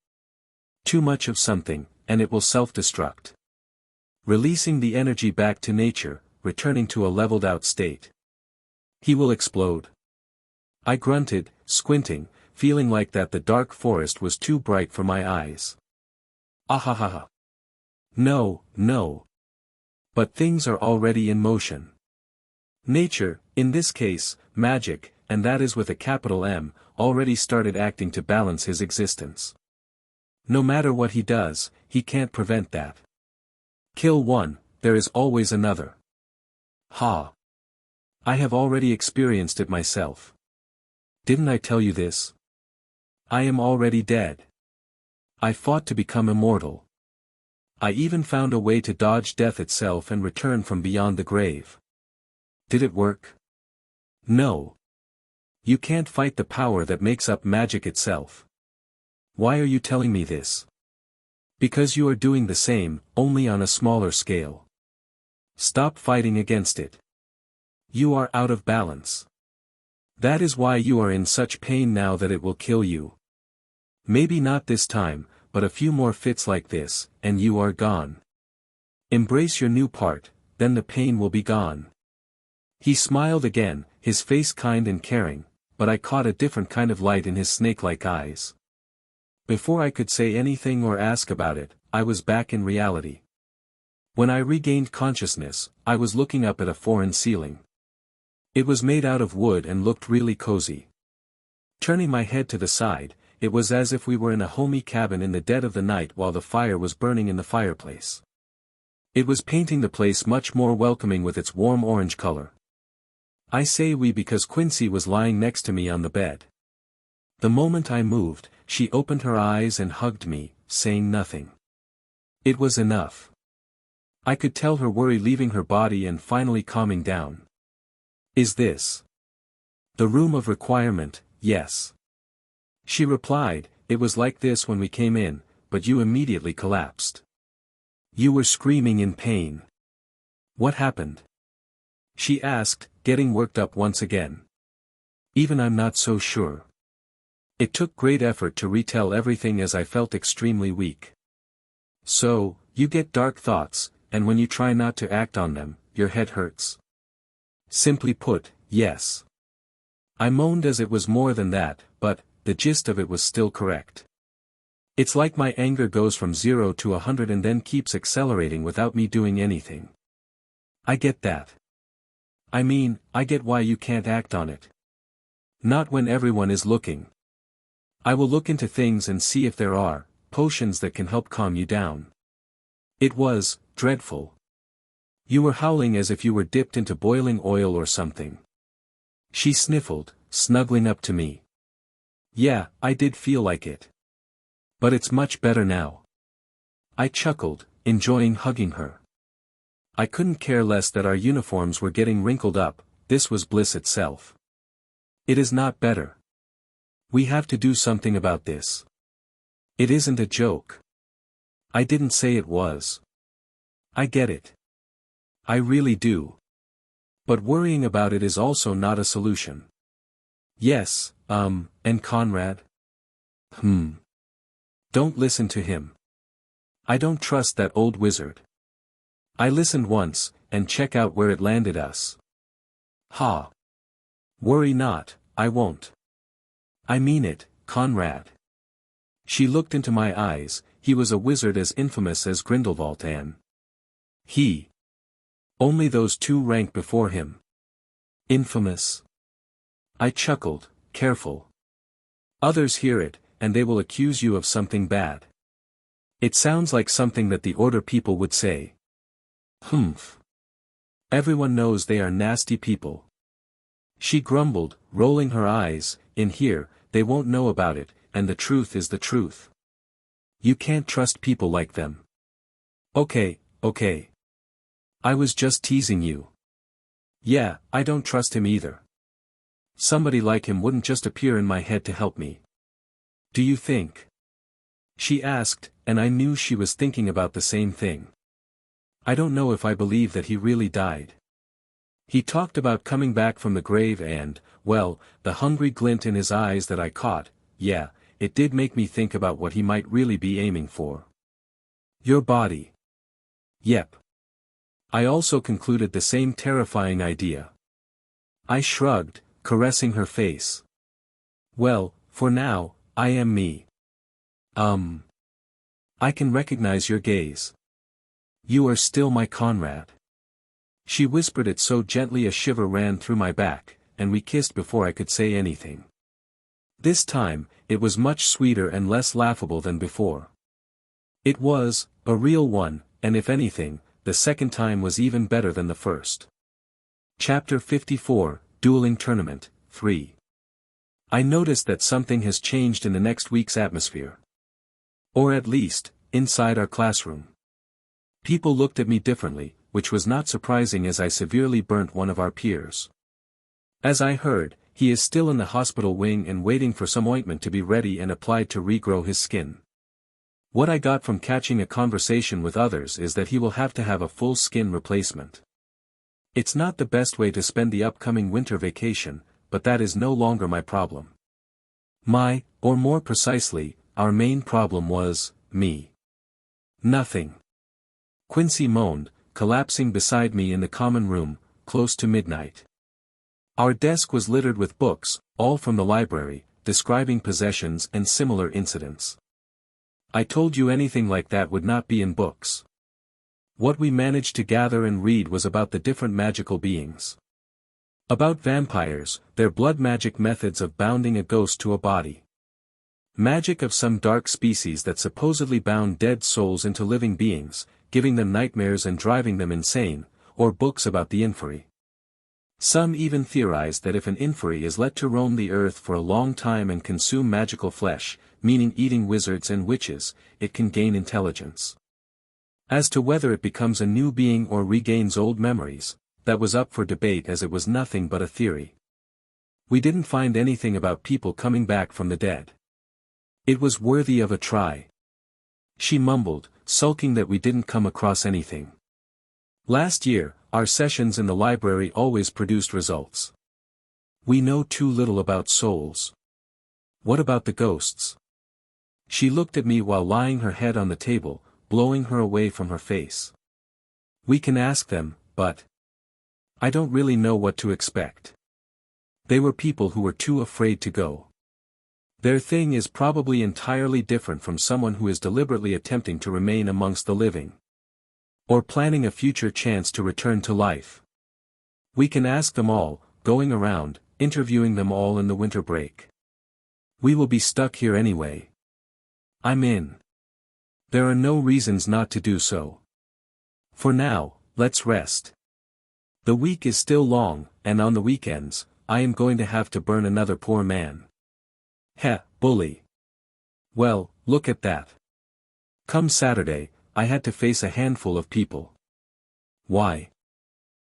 [SPEAKER 1] Too much of something, and it will self-destruct. Releasing the energy back to nature, returning to a leveled-out state. He will explode. I grunted, squinting, feeling like that the dark forest was too bright for my eyes. Ahahaha. No, no. But things are already in motion. Nature, in this case, magic, and that is with a capital M, already started acting to balance his existence. No matter what he does, he can't prevent that. Kill one, there is always another. Ha! I have already experienced it myself. Didn't I tell you this? I am already dead. I fought to become immortal. I even found a way to dodge death itself and return from beyond the grave. Did it work? No. You can't fight the power that makes up magic itself. Why are you telling me this? Because you are doing the same, only on a smaller scale. Stop fighting against it. You are out of balance. That is why you are in such pain now that it will kill you. Maybe not this time, but a few more fits like this, and you are gone. Embrace your new part, then the pain will be gone. He smiled again, his face kind and caring, but I caught a different kind of light in his snake-like eyes. Before I could say anything or ask about it, I was back in reality. When I regained consciousness, I was looking up at a foreign ceiling. It was made out of wood and looked really cozy. Turning my head to the side, it was as if we were in a homey cabin in the dead of the night while the fire was burning in the fireplace. It was painting the place much more welcoming with its warm orange color. I say we because Quincy was lying next to me on the bed. The moment I moved, she opened her eyes and hugged me, saying nothing. It was enough. I could tell her worry leaving her body and finally calming down. Is this the room of requirement? Yes. She replied, it was like this when we came in, but you immediately collapsed. You were screaming in pain. What happened? She asked, getting worked up once again. Even I'm not so sure. It took great effort to retell everything as I felt extremely weak. So, you get dark thoughts, and when you try not to act on them, your head hurts. Simply put, yes. I moaned as it was more than that, but, the gist of it was still correct. It's like my anger goes from 0 to 100 and then keeps accelerating without me doing anything. I get that. I mean, I get why you can't act on it. Not when everyone is looking. I will look into things and see if there are potions that can help calm you down. It was dreadful. You were howling as if you were dipped into boiling oil or something. She sniffled, snuggling up to me. Yeah, I did feel like it. But it's much better now. I chuckled, enjoying hugging her. I couldn't care less that our uniforms were getting wrinkled up, this was bliss itself. It is not better. We have to do something about this. It isn't a joke. I didn't say it was. I get it. I really do. But worrying about it is also not a solution. Yes, and Conrad? Don't listen to him. I don't trust that old wizard. I listened once, and check out where it landed us. Ha. Worry not, I won't. I mean it, Conrad. She looked into my eyes, he was a wizard as infamous as Grindelwald and he. Only those two rank before him. Infamous. I chuckled, careful. Others hear it, and they will accuse you of something bad. It sounds like something that the Order people would say. Humph. Everyone knows they are nasty people. She grumbled, rolling her eyes, in here, they won't know about it, and the truth is the truth. You can't trust people like them. Okay. I was just teasing you. Yeah, I don't trust him either. Somebody like him wouldn't just appear in my head to help me. Do you think? She asked, and I knew she was thinking about the same thing. I don't know if I believe that he really died. He talked about coming back from the grave and, well, the hungry glint in his eyes that I caught, yeah, it did make me think about what he might really be aiming for. Your body. Yep. I also concluded the same terrifying idea. I shrugged, caressing her face. Well, for now, I am me. I can recognize your gaze. You are still my Conrad. She whispered it so gently a shiver ran through my back, and we kissed before I could say anything. This time, it was much sweeter and less laughable than before. It was a real one, and if anything, the second time was even better than the first. Chapter 54, Dueling Tournament, 3. I noticed that something has changed in the next week's atmosphere. Or at least, inside our classroom. People looked at me differently, which was not surprising as I severely burnt one of our peers. As I heard, he is still in the hospital wing and waiting for some ointment to be ready and applied to regrow his skin. What I got from catching a conversation with others is that he will have to have a full skin replacement. It's not the best way to spend the upcoming winter vacation, but that is no longer my problem. Or more precisely, our main problem was, me. Nothing. Quincy moaned, collapsing beside me in the common room, close to midnight. Our desk was littered with books, all from the library, describing possessions and similar incidents. I told you anything like that would not be in books. What we managed to gather and read was about the different magical beings. About vampires, their blood magic methods of bounding a ghost to a body. Magic of some dark species that supposedly bound dead souls into living beings, giving them nightmares and driving them insane, or books about the inferi. Some even theorized that if an inferi is let to roam the earth for a long time and consume magical flesh, meaning eating wizards and witches, it can gain intelligence. As to whether it becomes a new being or regains old memories, that was up for debate as it was nothing but a theory. We didn't find anything about people coming back from the dead. It was worthy of a try. She mumbled, sulking that we didn't come across anything. Last year, our sessions in the library always produced results. We know too little about souls. What about the ghosts? She looked at me while lying her head on the table, blowing her away from her face. We can ask them, but I don't really know what to expect. They were people who were too afraid to go. Their thing is probably entirely different from someone who is deliberately attempting to remain amongst the living. Or planning a future chance to return to life. We can ask them all, going around, interviewing them all in the winter break. We will be stuck here anyway. I'm in. There are no reasons not to do so. For now, let's rest. The week is still long, and on the weekends, I am going to have to burn another poor man. Heh, bully. Well, look at that. Come Saturday, I had to face a handful of people. Why?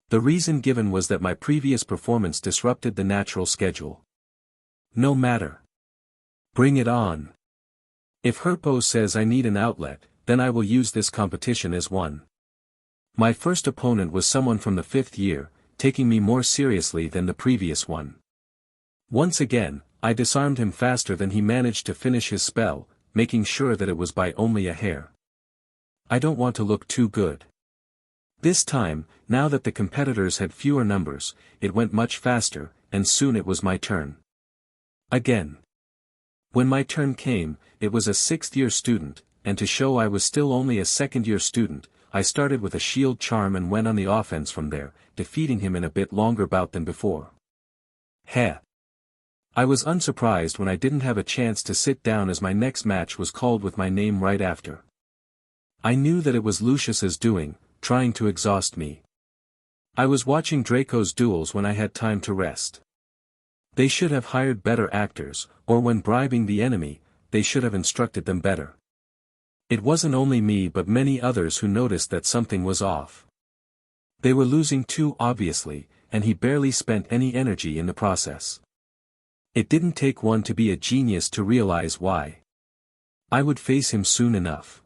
[SPEAKER 1] The reason given was that my previous performance disrupted the natural schedule. No matter. Bring it on. If Herpo says I need an outlet, then I will use this competition as one. My first opponent was someone from the 5th year, taking me more seriously than the previous one. Once again, I disarmed him faster than he managed to finish his spell, making sure that it was by only a hair. I don't want to look too good. This time, now that the competitors had fewer numbers, it went much faster, and soon it was my turn. Again. When my turn came, it was a 6th-year student, and to show I was still only a 2nd-year student, I started with a shield charm and went on the offense from there, defeating him in a bit longer bout than before. Heh. I was unsurprised when I didn't have a chance to sit down as my next match was called with my name right after. I knew that it was Lucius's doing, trying to exhaust me. I was watching Draco's duels when I had time to rest. They should have hired better actors, or when bribing the enemy, they should have instructed them better. It wasn't only me but many others who noticed that something was off. They were losing too obviously, and he barely spent any energy in the process. It didn't take one to be a genius to realize why. I would face him soon enough.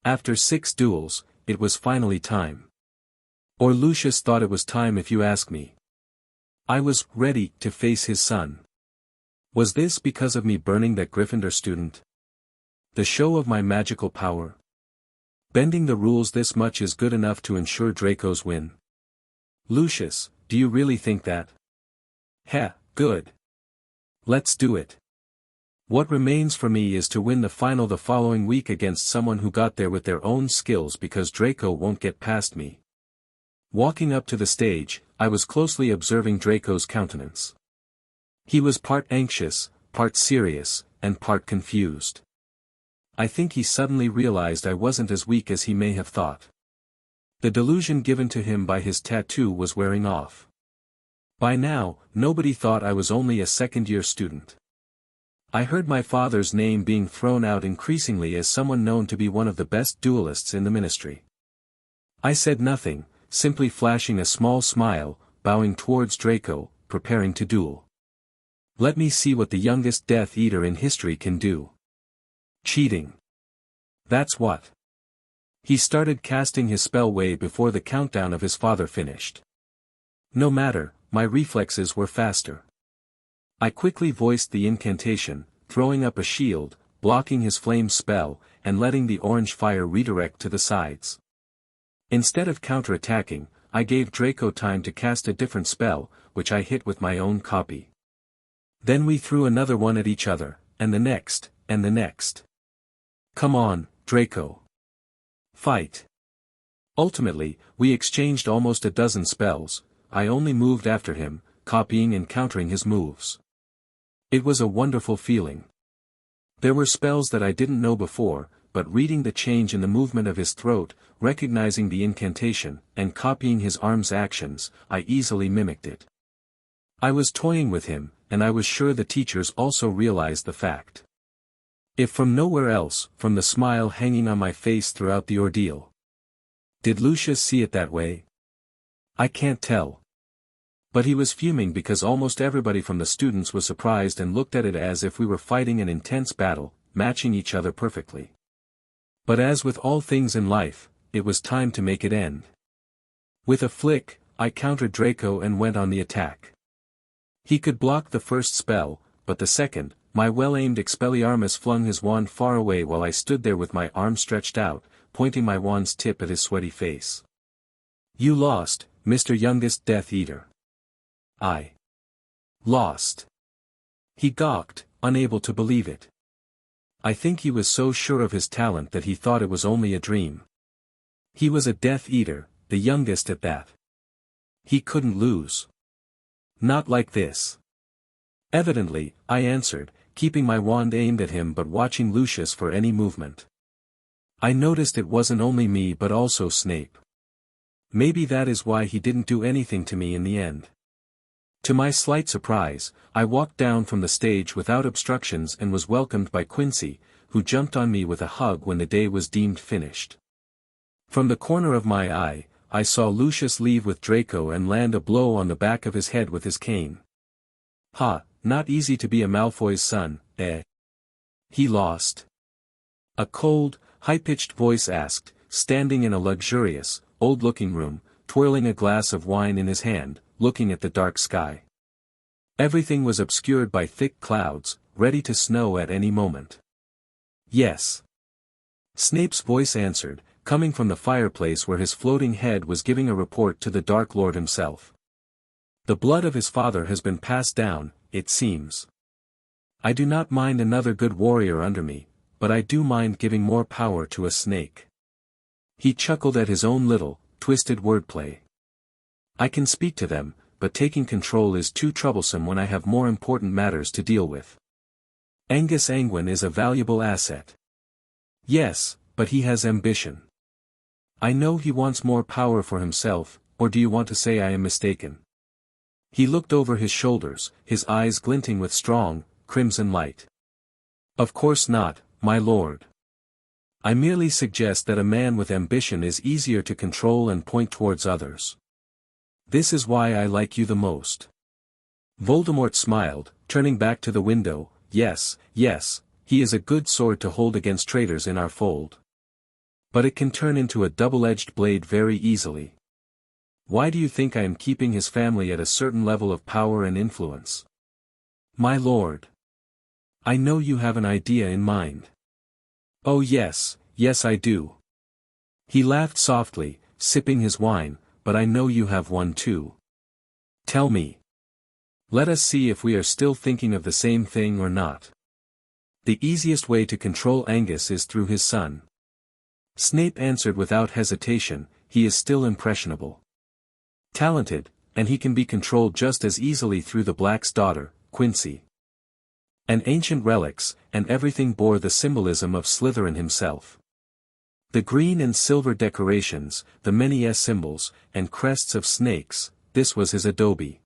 [SPEAKER 1] After 6 duels, it was finally time. Or Lucius thought it was time if you ask me. I was ready to face his son. Was this because of me burning that Gryffindor student? The show of my magical power? Bending the rules this much is good enough to ensure Draco's win. Lucius, do you really think that? Heh, good. Let's do it. What remains for me is to win the final the following week against someone who got there with their own skills because Draco won't get past me. Walking up to the stage, I was closely observing Draco's countenance. He was part anxious, part serious, and part confused. I think he suddenly realized I wasn't as weak as he may have thought. The delusion given to him by his tattoo was wearing off. By now, nobody thought I was only a 2nd-year student. I heard my father's name being thrown out increasingly as someone known to be one of the best duelists in the ministry. I said nothing, simply flashing a small smile, bowing towards Draco, preparing to duel. Let me see what the youngest Death Eater in history can do. Cheating. That's what. He started casting his spell way before the countdown of his father finished. No matter, my reflexes were faster. I quickly voiced the incantation, throwing up a shield, blocking his flame spell, and letting the orange fire redirect to the sides. Instead of counterattacking, I gave Draco time to cast a different spell, which I hit with my own copy. Then we threw another one at each other, and the next, and the next. Come on, Draco. Fight. Ultimately, we exchanged almost a dozen spells. I only moved after him, copying and countering his moves. It was a wonderful feeling. There were spells that I didn't know before, but reading the change in the movement of his throat, recognizing the incantation, and copying his arm's actions, I easily mimicked it. I was toying with him, and I was sure the teachers also realized the fact. If from nowhere else, from the smile hanging on my face throughout the ordeal. Did Lucius see it that way? I can't tell. But he was fuming because almost everybody from the students was surprised and looked at it as if we were fighting an intense battle, matching each other perfectly. But as with all things in life, it was time to make it end. With a flick, I countered Draco and went on the attack. He could block the first spell, but the second, my well-aimed Expelliarmus flung his wand far away while I stood there with my arm stretched out, pointing my wand's tip at his sweaty face. You lost, Mr. Youngest Death Eater. I lost. He gawked, unable to believe it. I think he was so sure of his talent that he thought it was only a dream. He was a Death Eater, the youngest at that. He couldn't lose. Not like this. Evidently, I answered, keeping my wand aimed at him but watching Lucius for any movement. I noticed it wasn't only me but also Snape. Maybe that is why he didn't do anything to me in the end. To my slight surprise, I walked down from the stage without obstructions and was welcomed by Quincy, who jumped on me with a hug when the day was deemed finished. From the corner of my eye, I saw Lucius leave with Draco and land a blow on the back of his head with his cane. Ha, not easy to be a Malfoy's son, eh? He lost. A cold, high-pitched voice asked, standing in a luxurious, old-looking room, twirling a glass of wine in his hand, looking at the dark sky. Everything was obscured by thick clouds, ready to snow at any moment. Yes. Snape's voice answered, coming from the fireplace where his floating head was giving a report to the Dark Lord himself. The blood of his father has been passed down, it seems. I do not mind another good warrior under me, but I do mind giving more power to a snake. He chuckled at his own little, twisted wordplay. I can speak to them, but taking control is too troublesome when I have more important matters to deal with. Anguine is a valuable asset. Yes, but he has ambition. I know he wants more power for himself, or do you want to say I am mistaken? He looked over his shoulders, his eyes glinting with strong, crimson light. Of course not, my lord. I merely suggest that a man with ambition is easier to control and point towards others. This is why I like you the most. Voldemort smiled, turning back to the window. Yes, yes, he is a good sword to hold against traitors in our fold. But it can turn into a double-edged blade very easily. Why do you think I am keeping his family at a certain level of power and influence? My lord. I know you have an idea in mind. Oh yes, yes I do. He laughed softly, sipping his wine, but I know you have one too. Tell me. Let us see if we are still thinking of the same thing or not. The easiest way to control Angus is through his son. Snape answered without hesitation, he is still impressionable. Talented, and he can be controlled just as easily through the Black's daughter, Quincy. And ancient relics, and everything bore the symbolism of Slytherin himself. The green and silver decorations, the many S symbols, and crests of snakes, this was his adobe.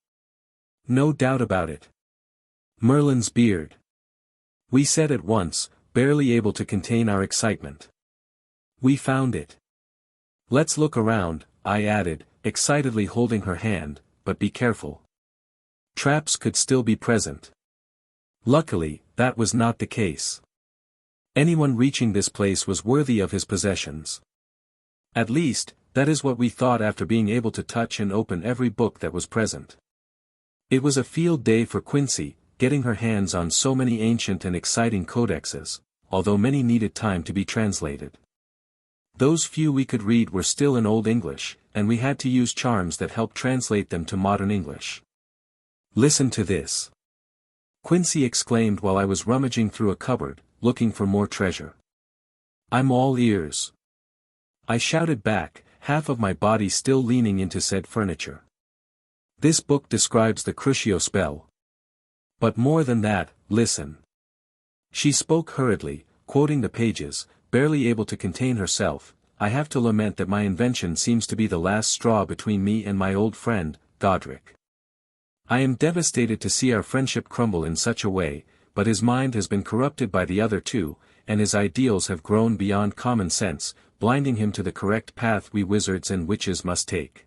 [SPEAKER 1] No doubt about it. Merlin's beard. We said at once, barely able to contain our excitement. We found it. Let's look around, I added, excitedly holding her hand, but be careful. Traps could still be present. Luckily, that was not the case. Anyone reaching this place was worthy of his possessions. At least, that is what we thought after being able to touch and open every book that was present. It was a field day for Quincy, getting her hands on so many ancient and exciting codexes, although many needed time to be translated. Those few we could read were still in Old English, and we had to use charms that helped translate them to modern English. Listen to this. Quincy exclaimed while I was rummaging through a cupboard, looking for more treasure. I'm all ears. I shouted back, half of my body still leaning into said furniture. This book describes the Crucio spell. But more than that, listen. She spoke hurriedly, quoting the pages, barely able to contain herself. I have to lament that my invention seems to be the last straw between me and my old friend, Godric. I am devastated to see our friendship crumble in such a way, but his mind has been corrupted by the other two, and his ideals have grown beyond common sense, blinding him to the correct path we wizards and witches must take.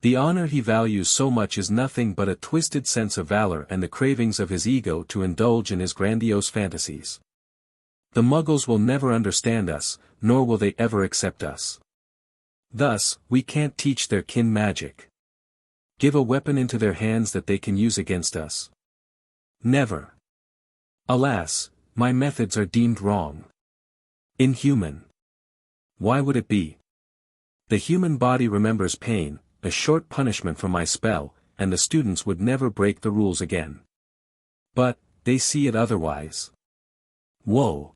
[SPEAKER 1] The honor he values so much is nothing but a twisted sense of valor and the cravings of his ego to indulge in his grandiose fantasies. The Muggles will never understand us, nor will they ever accept us. Thus, we can't teach their kin magic. Give a weapon into their hands that they can use against us. Never. Alas, my methods are deemed wrong. Inhuman. Why would it be? The human body remembers pain, a short punishment from my spell, and the students would never break the rules again. But, they see it otherwise. Whoa.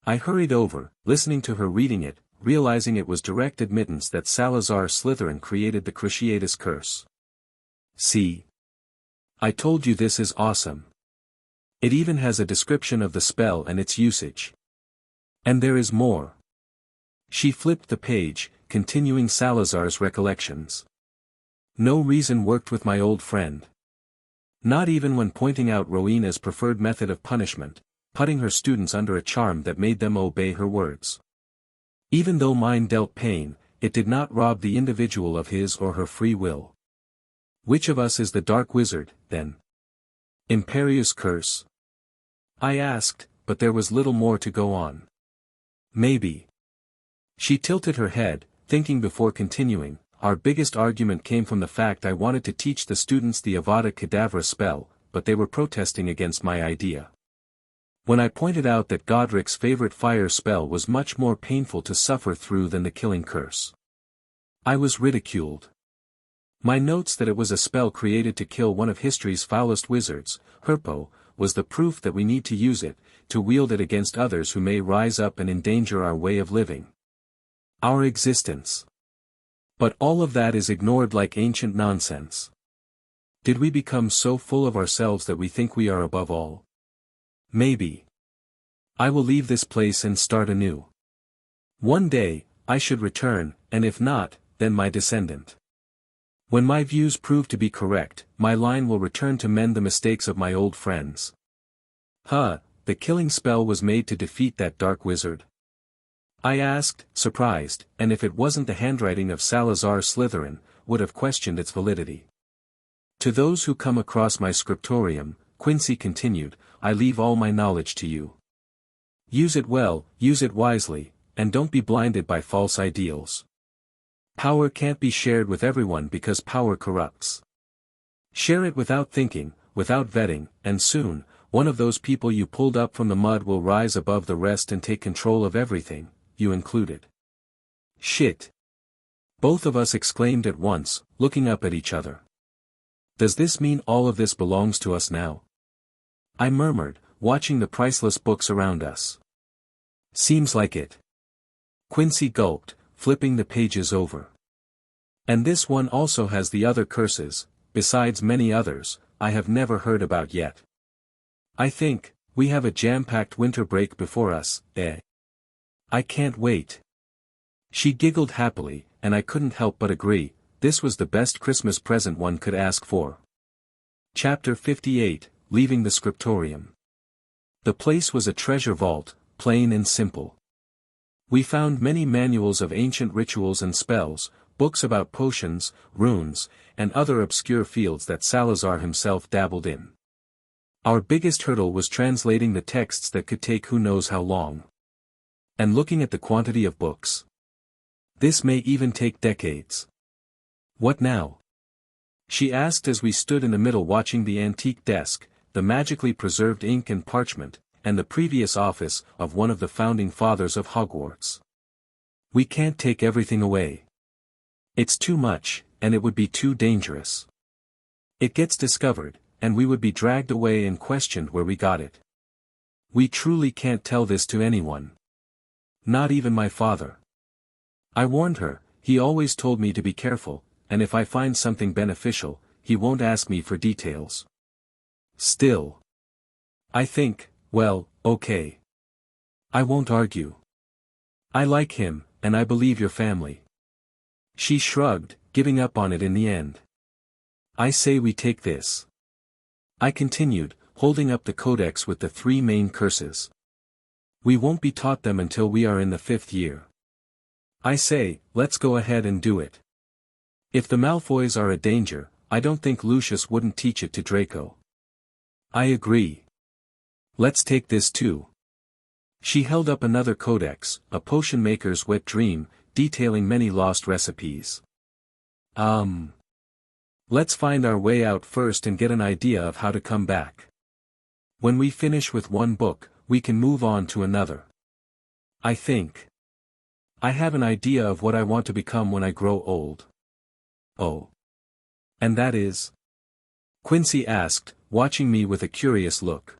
[SPEAKER 1] I hurried over, listening to her reading it, realizing it was direct admittance that Salazar Slytherin created the Cruciatus curse. See? I told you this is awesome. It even has a description of the spell and its usage. And there is more. She flipped the page, continuing Salazar's recollections. No reason worked with my old friend. Not even when pointing out Rowena's preferred method of punishment, putting her students under a charm that made them obey her words. Even though mine dealt pain, it did not rob the individual of his or her free will. Which of us is the Dark Wizard, then? Imperius curse? I asked, but there was little more to go on. Maybe. She tilted her head, thinking before continuing. Our biggest argument came from the fact I wanted to teach the students the Avada Kedavra spell, but they were protesting against my idea. When I pointed out that Godric's favorite fire spell was much more painful to suffer through than the killing curse, I was ridiculed. My notes that it was a spell created to kill one of history's foulest wizards, Herpo, was the proof that we need to use it, to wield it against others who may rise up and endanger our way of living. Our existence. But all of that is ignored like ancient nonsense. Did we become so full of ourselves that we think we are above all? Maybe. I will leave this place and start anew. One day, I should return, and if not, then my descendant. When my views prove to be correct, my line will return to mend the mistakes of my old friends. The killing spell was made to defeat that dark wizard? I asked, surprised, and if it wasn't the handwriting of Salazar Slytherin, would have questioned its validity. To those who come across my scriptorium, Quincy continued, I leave all my knowledge to you. Use it well, use it wisely, and don't be blinded by false ideals. Power can't be shared with everyone because power corrupts. Share it without thinking, without vetting, and soon, one of those people you pulled up from the mud will rise above the rest and take control of everything, you included. Shit. Both of us exclaimed at once, looking up at each other. Does this mean all of this belongs to us now? I murmured, watching the priceless books around us. Seems like it. Quincy gulped, flipping the pages over. And this one also has the other curses, besides many others, I have never heard about yet. I think, we have a jam-packed winter break before us, eh? I can't wait. She giggled happily, and I couldn't help but agree, this was the best Christmas present one could ask for. Chapter 58, Leaving the Scriptorium. The place was a treasure vault, plain and simple. We found many manuals of ancient rituals and spells, books about potions, runes, and other obscure fields that Salazar himself dabbled in. Our biggest hurdle was translating the texts that could take who knows how long. And looking at the quantity of books. This may even take decades. What now? She asked as we stood in the middle watching the antique desk, the magically preserved ink and parchment, and the previous office of one of the founding fathers of Hogwarts. We can't take everything away. It's too much, and it would be too dangerous. It gets discovered, and we would be dragged away and questioned where we got it. We truly can't tell this to anyone. Not even my father. I warned her, he always told me to be careful, and if I find something beneficial, he won't ask me for details. Still. I think, well, okay. I won't argue. I like him, and I believe your family. She shrugged, giving up on it in the end. I say we take this. I continued, holding up the codex with the 3 main curses. We won't be taught them until we are in the 5th year. I say, let's go ahead and do it. If the Malfoys are a danger, I don't think Lucius wouldn't teach it to Draco. I agree. Let's take this too. She held up another codex, a potion maker's wet dream, detailing many lost recipes. Let's find our way out first and get an idea of how to come back. When we finish with one book, we can move on to another. I think. I have an idea of what I want to become when I grow old. Oh. And that is? Quincy asked, watching me with a curious look.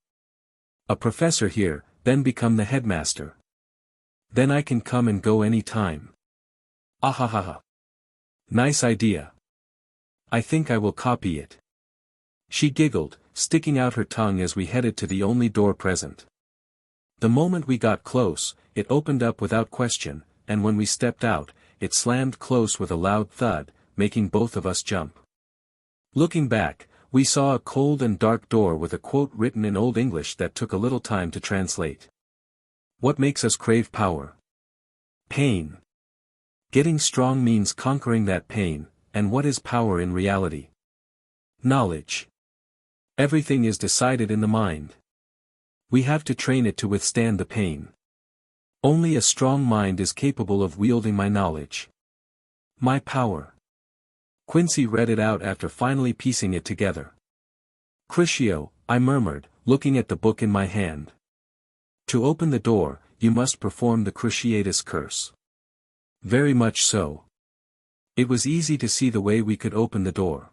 [SPEAKER 1] A professor here, then become the headmaster. Then I can come and go any time. Ahahaha. Nice idea. I think I will copy it. She giggled, sticking out her tongue as we headed to the only door present. The moment we got close, it opened up without question, and when we stepped out, it slammed close with a loud thud, making both of us jump. Looking back, we saw a cold and dark door with a quote written in Old English that took a little time to translate. What makes us crave power? Pain. Getting strong means conquering that pain, and what is power in reality? Knowledge. Everything is decided in the mind. We have to train it to withstand the pain. Only a strong mind is capable of wielding my knowledge. My power. Quincy read it out after finally piecing it together. Crucio, I murmured, looking at the book in my hand. To open the door, you must perform the Cruciatus curse. Very much so. It was easy to see the way we could open the door.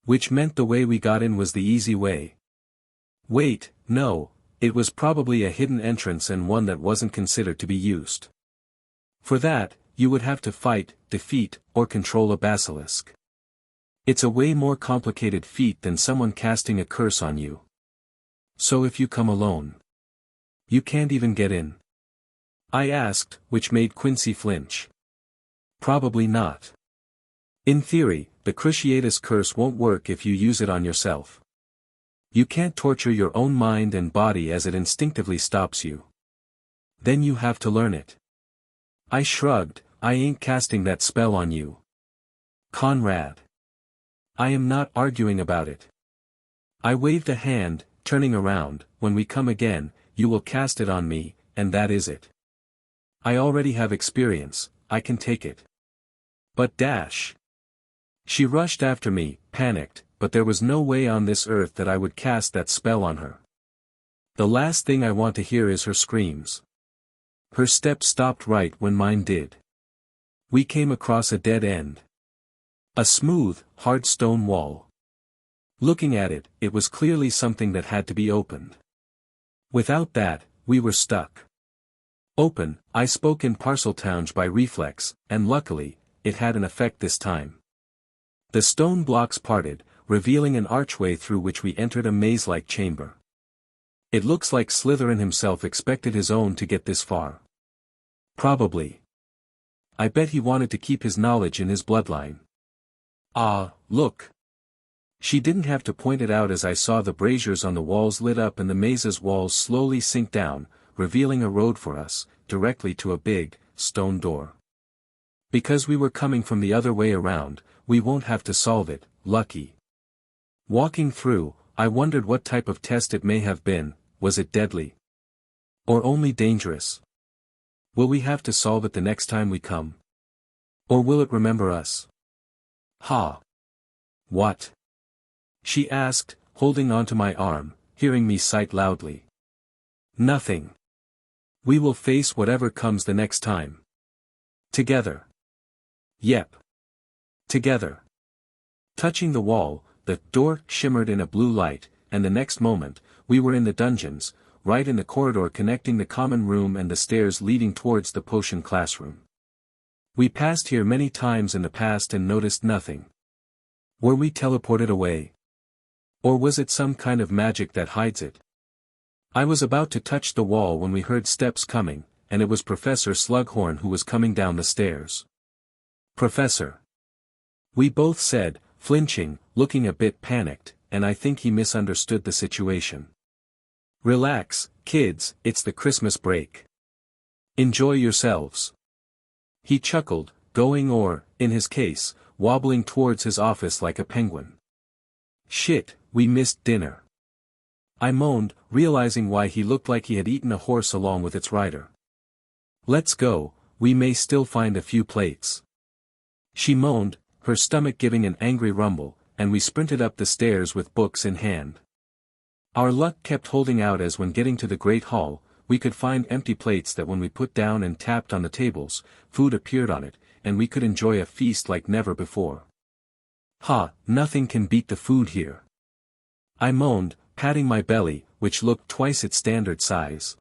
[SPEAKER 1] Which meant the way we got in was the easy way. Wait, no, it was probably a hidden entrance and one that wasn't considered to be used. For that, you would have to fight, defeat, or control a basilisk. It's a way more complicated feat than someone casting a curse on you. So if you come alone, you can't even get in? I asked, which made Quincy flinch. Probably not. In theory, the Cruciatus curse won't work if you use it on yourself. You can't torture your own mind and body as it instinctively stops you. Then you have to learn it. I shrugged, I ain't casting that spell on you. Conrad. I am not arguing about it. I waved a hand, turning around, when we come again, you will cast it on me, and that is it. I already have experience, I can take it. But dash. She rushed after me, panicked, but there was no way on this earth that I would cast that spell on her. The last thing I want to hear is her screams. Her steps stopped right when mine did. We came across a dead end. A smooth, hard stone wall. Looking at it, it was clearly something that had to be opened. Without that, we were stuck. Open, I spoke in Parseltown by reflex, and luckily, it had an effect this time. The stone blocks parted, revealing an archway through which we entered a maze-like chamber. It looks like Slytherin himself expected his own to get this far. Probably. I bet he wanted to keep his knowledge in his bloodline. Ah, look. She didn't have to point it out as I saw the braziers on the walls lit up and the maze's walls slowly sink down, revealing a road for us, directly to a big, stone door. Because we were coming from the other way around, we won't have to solve it, lucky. Walking through, I wondered what type of test it may have been, was it deadly? Or only dangerous? Will we have to solve it the next time we come? Or will it remember us? Ha! What? She asked, holding onto my arm, hearing me sigh loudly. Nothing. We will face whatever comes the next time. Together. Yep. Together. Touching the wall, the door shimmered in a blue light, and the next moment, we were in the dungeons, right in the corridor connecting the common room and the stairs leading towards the potion classroom. We passed here many times in the past and noticed nothing. Were we teleported away? Or was it some kind of magic that hides it? I was about to touch the wall when we heard steps coming, and it was Professor Slughorn who was coming down the stairs. "Professor." We both said, flinching, looking a bit panicked, and I think he misunderstood the situation. "Relax, kids, it's the Christmas break. Enjoy yourselves." He chuckled, going or, in his case, wobbling towards his office like a penguin. "Shit, we missed dinner." I moaned, realizing why he looked like he had eaten a horse along with its rider. "Let's go, we may still find a few plates." She moaned, her stomach giving an angry rumble, and we sprinted up the stairs with books in hand. Our luck kept holding out as when getting to the Great Hall, we could find empty plates that when we put down and tapped on the tables, food appeared on it, and we could enjoy a feast like never before. "Ha, nothing can beat the food here," I moaned, patting my belly, which looked twice its standard size.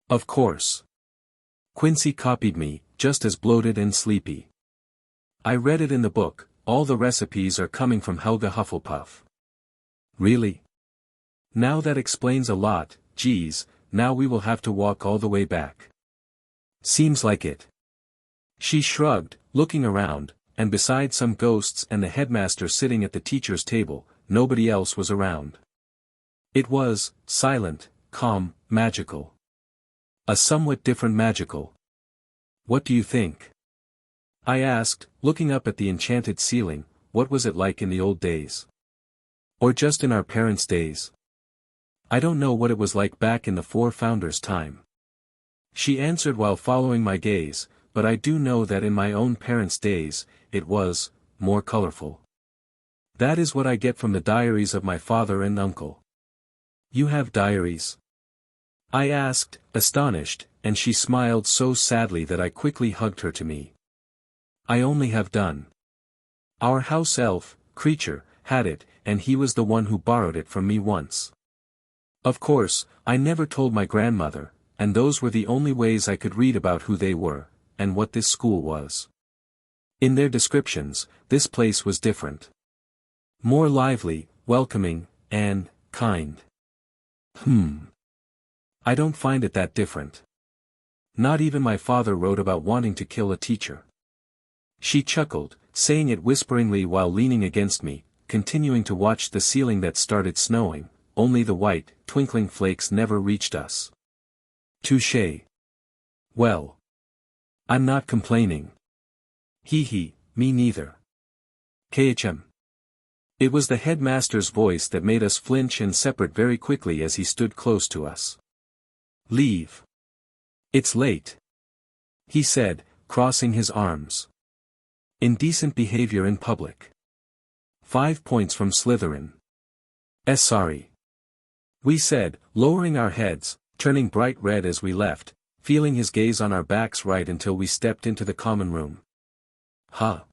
[SPEAKER 1] Of course. Quincy copied me, just as bloated and sleepy. I read it in the book, all the recipes are coming from Helga Hufflepuff. Really? Now that explains a lot, geez, now we will have to walk all the way back. Seems like it. She shrugged, looking around, and besides some ghosts and the headmaster sitting at the teacher's table, nobody else was around. It was, silent, calm, magical. A somewhat different magical. "What do you think?" I asked, looking up at the enchanted ceiling. What was it like in the old days? Or just in our parents' days? I don't know what it was like back in the Four Founders' time. She answered while following my gaze, but I do know that in my own parents' days, it was, more colorful. That is what I get from the diaries of my father and uncle. "You have diaries?" I asked, astonished, and she smiled so sadly that I quickly hugged her to me. "I only have done. Our house elf, creature, had it, and he was the one who borrowed it from me once. Of course, I never told my grandmother, and those were the only ways I could read about who they were, and what this school was. In their descriptions, this place was different. More lively, welcoming, and kind." I don't find it that different. Not even my father wrote about wanting to kill a teacher." She chuckled, saying it whisperingly while leaning against me, continuing to watch the ceiling that started snowing, only the white, twinkling flakes never reached us. "Touché. Well. I'm not complaining." "Hee hee, me neither." "KHM." It was the headmaster's voice that made us flinch and separate very quickly as he stood close to us. "Leave. It's late," he said, crossing his arms. "Indecent behavior in public. 5 points from Slytherin." Sorry," we said, lowering our heads, turning bright red as we left, feeling his gaze on our backs right until we stepped into the common room. "Huh."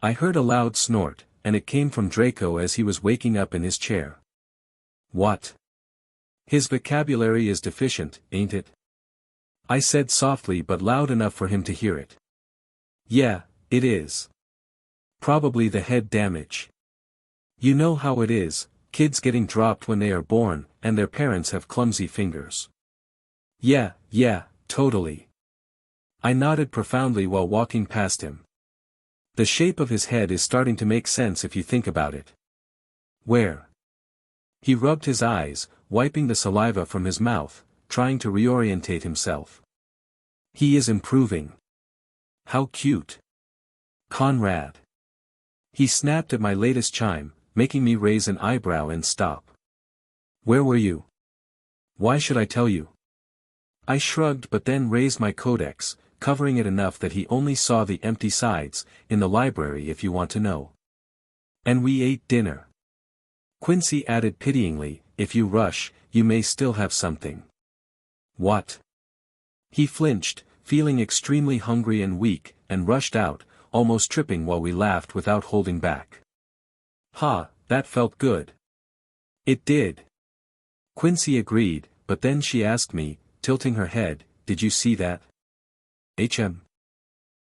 [SPEAKER 1] I heard a loud snort, and it came from Draco as he was waking up in his chair. "What? His vocabulary is deficient, ain't it?" I said softly but loud enough for him to hear it. "Yeah, it is. Probably the head damage. You know how it is, kids getting dropped when they are born, and their parents have clumsy fingers." Yeah, totally." I nodded profoundly while walking past him. The shape of his head is starting to make sense if you think about it. "Where?" He rubbed his eyes, wiping the saliva from his mouth, trying to reorientate himself. "He is improving. How cute. Conrad." He snapped at my latest chime, making me raise an eyebrow and stop. "Where were you? Why should I tell you?" I shrugged but then raised my codex, covering it enough that he only saw the empty sides, "in the library if you want to know. And we ate dinner." Quincy added pityingly, "If you rush, you may still have something." "What?" He flinched, feeling extremely hungry and weak, and rushed out, almost tripping while we laughed without holding back. "Ha, that felt good." "It did." Quincy agreed, but then she asked me, tilting her head, "Did you see that?"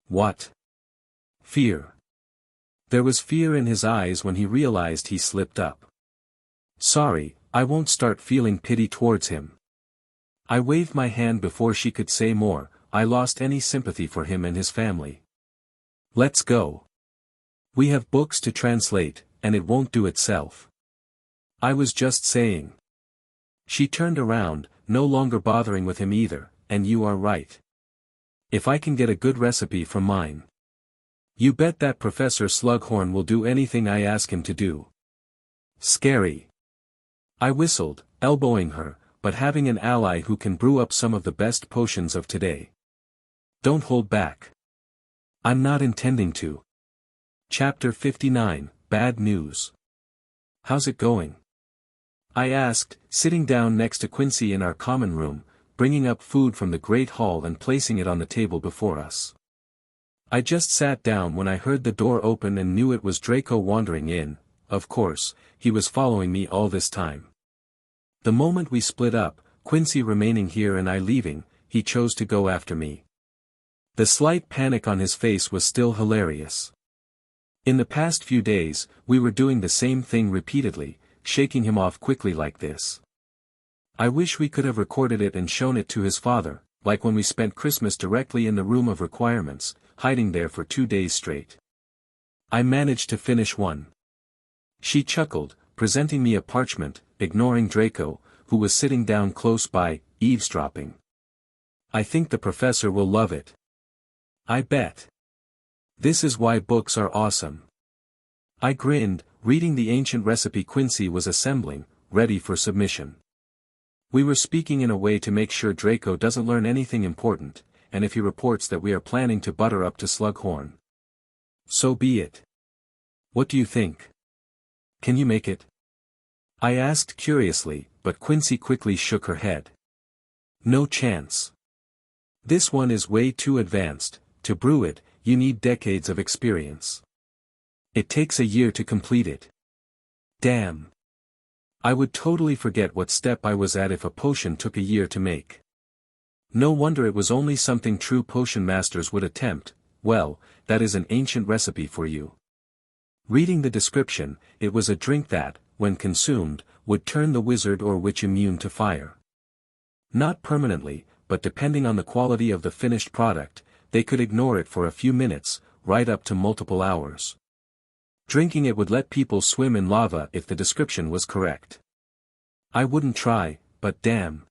[SPEAKER 1] What? Fear. There was fear in his eyes when he realized he slipped up. "Sorry, I won't start feeling pity towards him. I waved my hand before she could say more. I lost any sympathy for him and his family. Let's go. We have books to translate, and it won't do itself. I was just saying. She turned around, no longer bothering with him either, and you are right. If I can get a good recipe from mine. You bet that Professor Slughorn will do anything I ask him to do. Scary. I whistled, elbowing her, but having an ally who can brew up some of the best potions of today. Don't hold back. I'm not intending to. Chapter 59, Bad News. How's it going? I asked, sitting down next to Quincy in our common room, bringing up food from the great hall and placing it on the table before us. I just sat down when I heard the door open and knew it was Draco wandering in. Of course, he was following me all this time. The moment we split up, Quincy remaining here and I leaving, he chose to go after me. The slight panic on his face was still hilarious. In the past few days, we were doing the same thing repeatedly, shaking him off quickly like this. I wish we could have recorded it and shown it to his father, like when we spent Christmas directly in the room of requirements, hiding there for 2 days straight. I managed to finish one. She chuckled, presenting me a parchment, ignoring Draco, who was sitting down close by, eavesdropping. I think the professor will love it. I bet. This is why books are awesome. I grinned, reading the ancient recipe Quincy was assembling, ready for submission. We were speaking in a way to make sure Draco doesn't learn anything important, and if he reports that we are planning to butter up to Slughorn. So be it. What do you think? Can you make it? I asked curiously, but Quincy quickly shook her head. No chance. This one is way too advanced. To brew it, you need decades of experience. It takes a year to complete it. Damn. I would totally forget what step I was at if a potion took a year to make. No wonder it was only something true potion masters would attempt. Well, that is an ancient recipe for you. Reading the description, it was a drink that, when consumed, would turn the wizard or witch immune to fire. Not permanently, but depending on the quality of the finished product, they could ignore it for a few minutes, right up to multiple hours. Drinking it would let people swim in lava if the description was correct. I wouldn't try, but damn.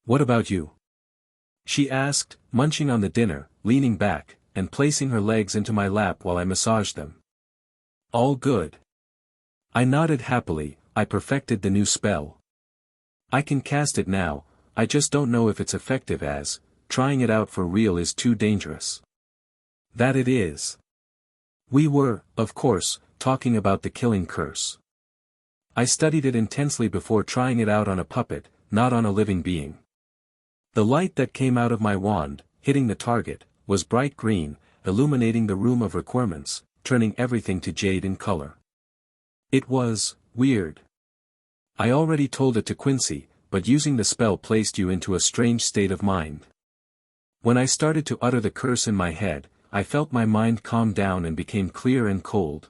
[SPEAKER 1] What about you? She asked, munching on the dinner, leaning back, and placing her legs into my lap while I massaged them. All good. I nodded happily. I perfected the new spell. I can cast it now, I just don't know if it's effective as, trying it out for real is too dangerous. That it is. We were, of course, talking about the killing curse. I studied it intensely before trying it out on a puppet, not on a living being. The light that came out of my wand, hitting the target, was bright green, illuminating the room of requirements, turning everything to jade in color. It was weird. I already told it to Quincy, but using the spell placed you into a strange state of mind. When I started to utter the curse in my head, I felt my mind calm down and became clear and cold.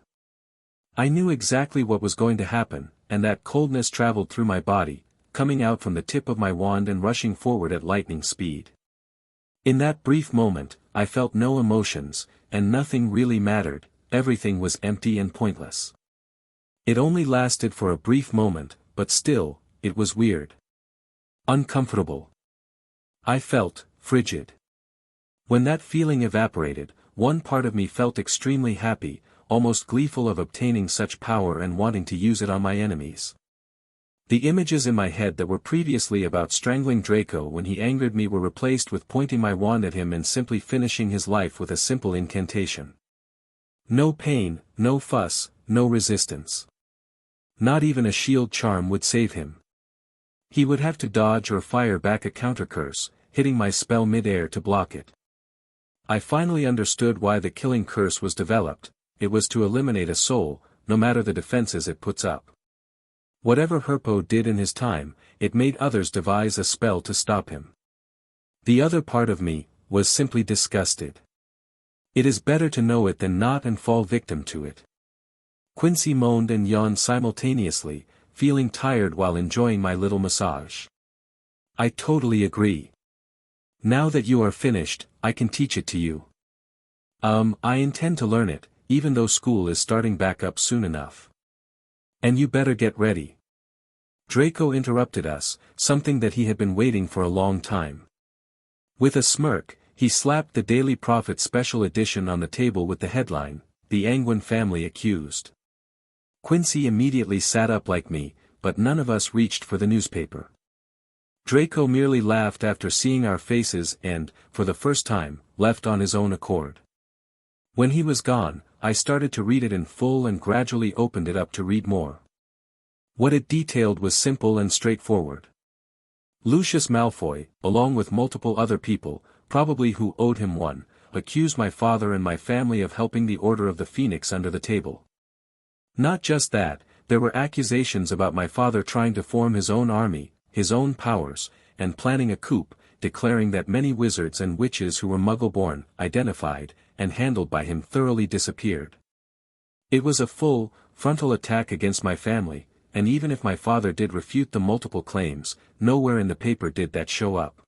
[SPEAKER 1] I knew exactly what was going to happen, and that coldness traveled through my body, coming out from the tip of my wand and rushing forward at lightning speed. In that brief moment, I felt no emotions, and nothing really mattered, everything was empty and pointless. It only lasted for a brief moment, but still, it was weird. Uncomfortable. I felt frigid. When that feeling evaporated, one part of me felt extremely happy, almost gleeful of obtaining such power and wanting to use it on my enemies. The images in my head that were previously about strangling Draco when he angered me were replaced with pointing my wand at him and simply finishing his life with a simple incantation. No pain, no fuss, no resistance. Not even a shield charm would save him. He would have to dodge or fire back a counter curse, hitting my spell mid-air to block it. I finally understood why the killing curse was developed. It was to eliminate a soul, no matter the defenses it puts up. Whatever Herpo did in his time, it made others devise a spell to stop him. The other part of me was simply disgusted. It is better to know it than not and fall victim to it. Quincy moaned and yawned simultaneously, feeling tired while enjoying my little massage. I totally agree. Now that you are finished, I can teach it to you. I intend to learn it, even though school is starting back up soon enough. And you better get ready. Draco interrupted us, something that he had been waiting for a long time. With a smirk, he slapped the Daily Prophet Special Edition on the table with the headline, "The Anguine Family Accused." Quincy immediately sat up like me, but none of us reached for the newspaper. Draco merely laughed after seeing our faces and, for the first time, left on his own accord. When he was gone, I started to read it in full and gradually opened it up to read more. What it detailed was simple and straightforward. Lucius Malfoy, along with multiple other people, probably who owed him one, accused my father and my family of helping the Order of the Phoenix under the table. Not just that, there were accusations about my father trying to form his own army, his own powers, and planning a coup, declaring that many wizards and witches who were Muggle-born, identified, and handled by him thoroughly disappeared. It was a full, frontal attack against my family, and even if my father did refute the multiple claims, nowhere in the paper did that show up.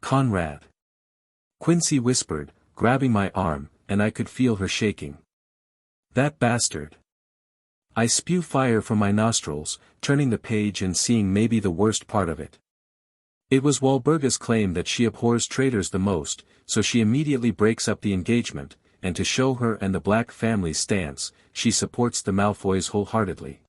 [SPEAKER 1] Conrad. Quincy whispered, grabbing my arm, and I could feel her shaking. That bastard. I spew fire from my nostrils, turning the page and seeing maybe the worst part of it. It was Walburga's claim that she abhors traitors the most, so she immediately breaks up the engagement, and to show her and the Black family's stance, she supports the Malfoys wholeheartedly.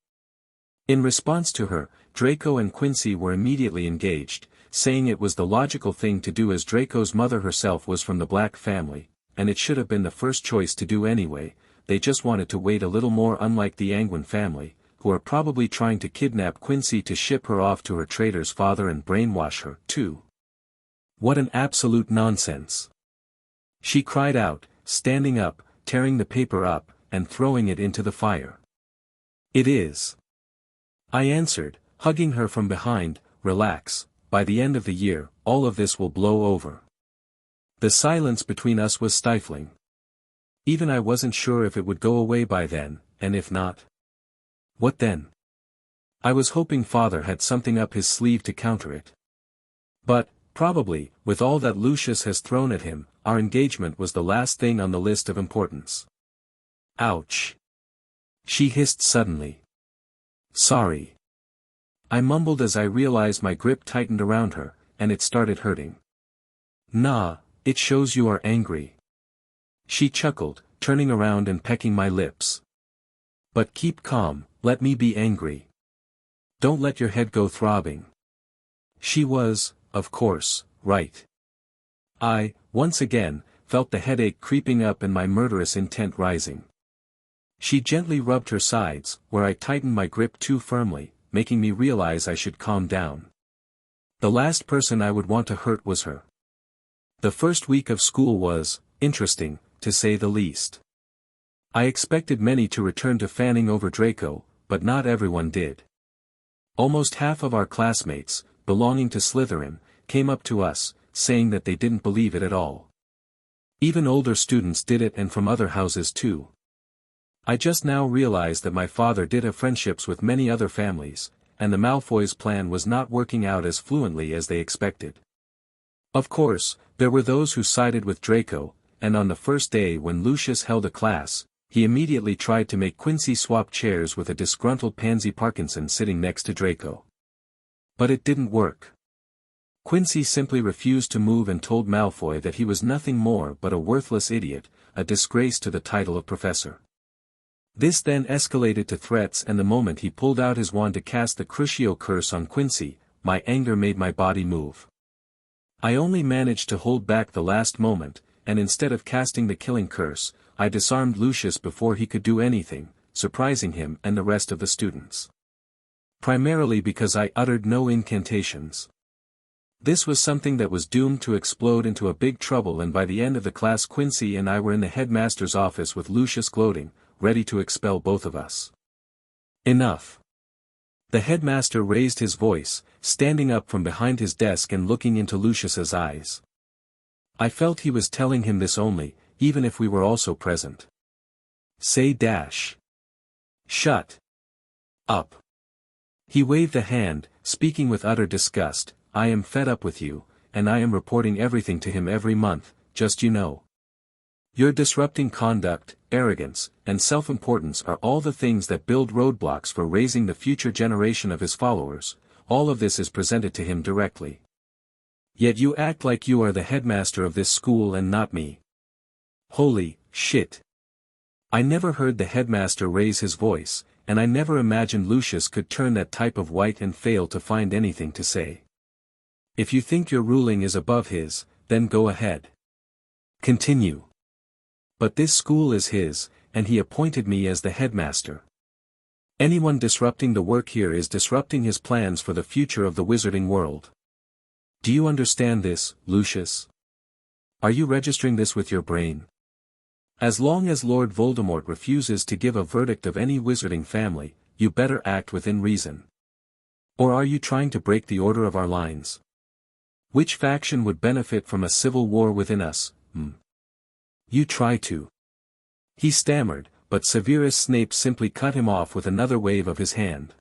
[SPEAKER 1] In response to her, Draco and Quincy were immediately engaged, saying it was the logical thing to do as Draco's mother herself was from the Black family, and it should have been the first choice to do anyway. They just wanted to wait a little more, unlike the Anguine family, who are probably trying to kidnap Quincy to ship her off to her traitor's father and brainwash her, too. What an absolute nonsense. She cried out, standing up, tearing the paper up, and throwing it into the fire. It is. I answered, hugging her from behind, relax, by the end of the year, all of this will blow over. The silence between us was stifling. Even I wasn't sure if it would go away by then, and if not. What then? I was hoping father had something up his sleeve to counter it. But, probably, with all that Lucius has thrown at him, our engagement was the last thing on the list of importance. Ouch. She hissed suddenly. Sorry. I mumbled as I realized my grip tightened around her, and it started hurting. Nah, it shows you are angry. She chuckled, turning around and pecking my lips. But keep calm, let me be angry. Don't let your head go throbbing. She was, of course, right. I, once again, felt the headache creeping up and my murderous intent rising. She gently rubbed her sides, where I tightened my grip too firmly, making me realize I should calm down. The last person I would want to hurt was her. The first week of school was interesting, to say the least. I expected many to return to fanning over Draco, but not everyone did. Almost half of our classmates, belonging to Slytherin, came up to us, saying that they didn't believe it at all. Even older students did it, and from other houses too. I just now realized that my father did have friendships with many other families, and the Malfoys' plan was not working out as fluently as they expected. Of course, there were those who sided with Draco, and on the first day when Lucius held a class, he immediately tried to make Quincy swap chairs with a disgruntled Pansy Parkinson sitting next to Draco. But it didn't work. Quincy simply refused to move and told Malfoy that he was nothing more but a worthless idiot, a disgrace to the title of professor. This then escalated to threats, and the moment he pulled out his wand to cast the Crucio curse on Quincy, my anger made my body move. I only managed to hold back the last moment, and instead of casting the killing curse, I disarmed Lucius before he could do anything, surprising him and the rest of the students. Primarily because I uttered no incantations. This was something that was doomed to explode into a big trouble, and by the end of the class Quincy and I were in the headmaster's office with Lucius gloating, ready to expel both of us. Enough. The headmaster raised his voice, standing up from behind his desk and looking into Lucius's eyes. I felt he was telling him this only, even if we were also present. Say dash. Shut up. He waved a hand, speaking with utter disgust. I am fed up with you, and I am reporting everything to him every month, just you know. Your disrupting conduct, arrogance, and self-importance are all the things that build roadblocks for raising the future generation of his followers. All of this is presented to him directly. Yet you act like you are the headmaster of this school and not me. Holy shit. I never heard the headmaster raise his voice, and I never imagined Lucius could turn that type of white and fail to find anything to say. If you think your ruling is above his, then go ahead. Continue. But this school is his, and he appointed me as the headmaster. Anyone disrupting the work here is disrupting his plans for the future of the wizarding world. Do you understand this, Lucius? Are you registering this with your brain? As long as Lord Voldemort refuses to give a verdict of any wizarding family, you better act within reason. Or are you trying to break the order of our lines? Which faction would benefit from a civil war within us? You try to. He stammered, but Severus Snape simply cut him off with another wave of his hand.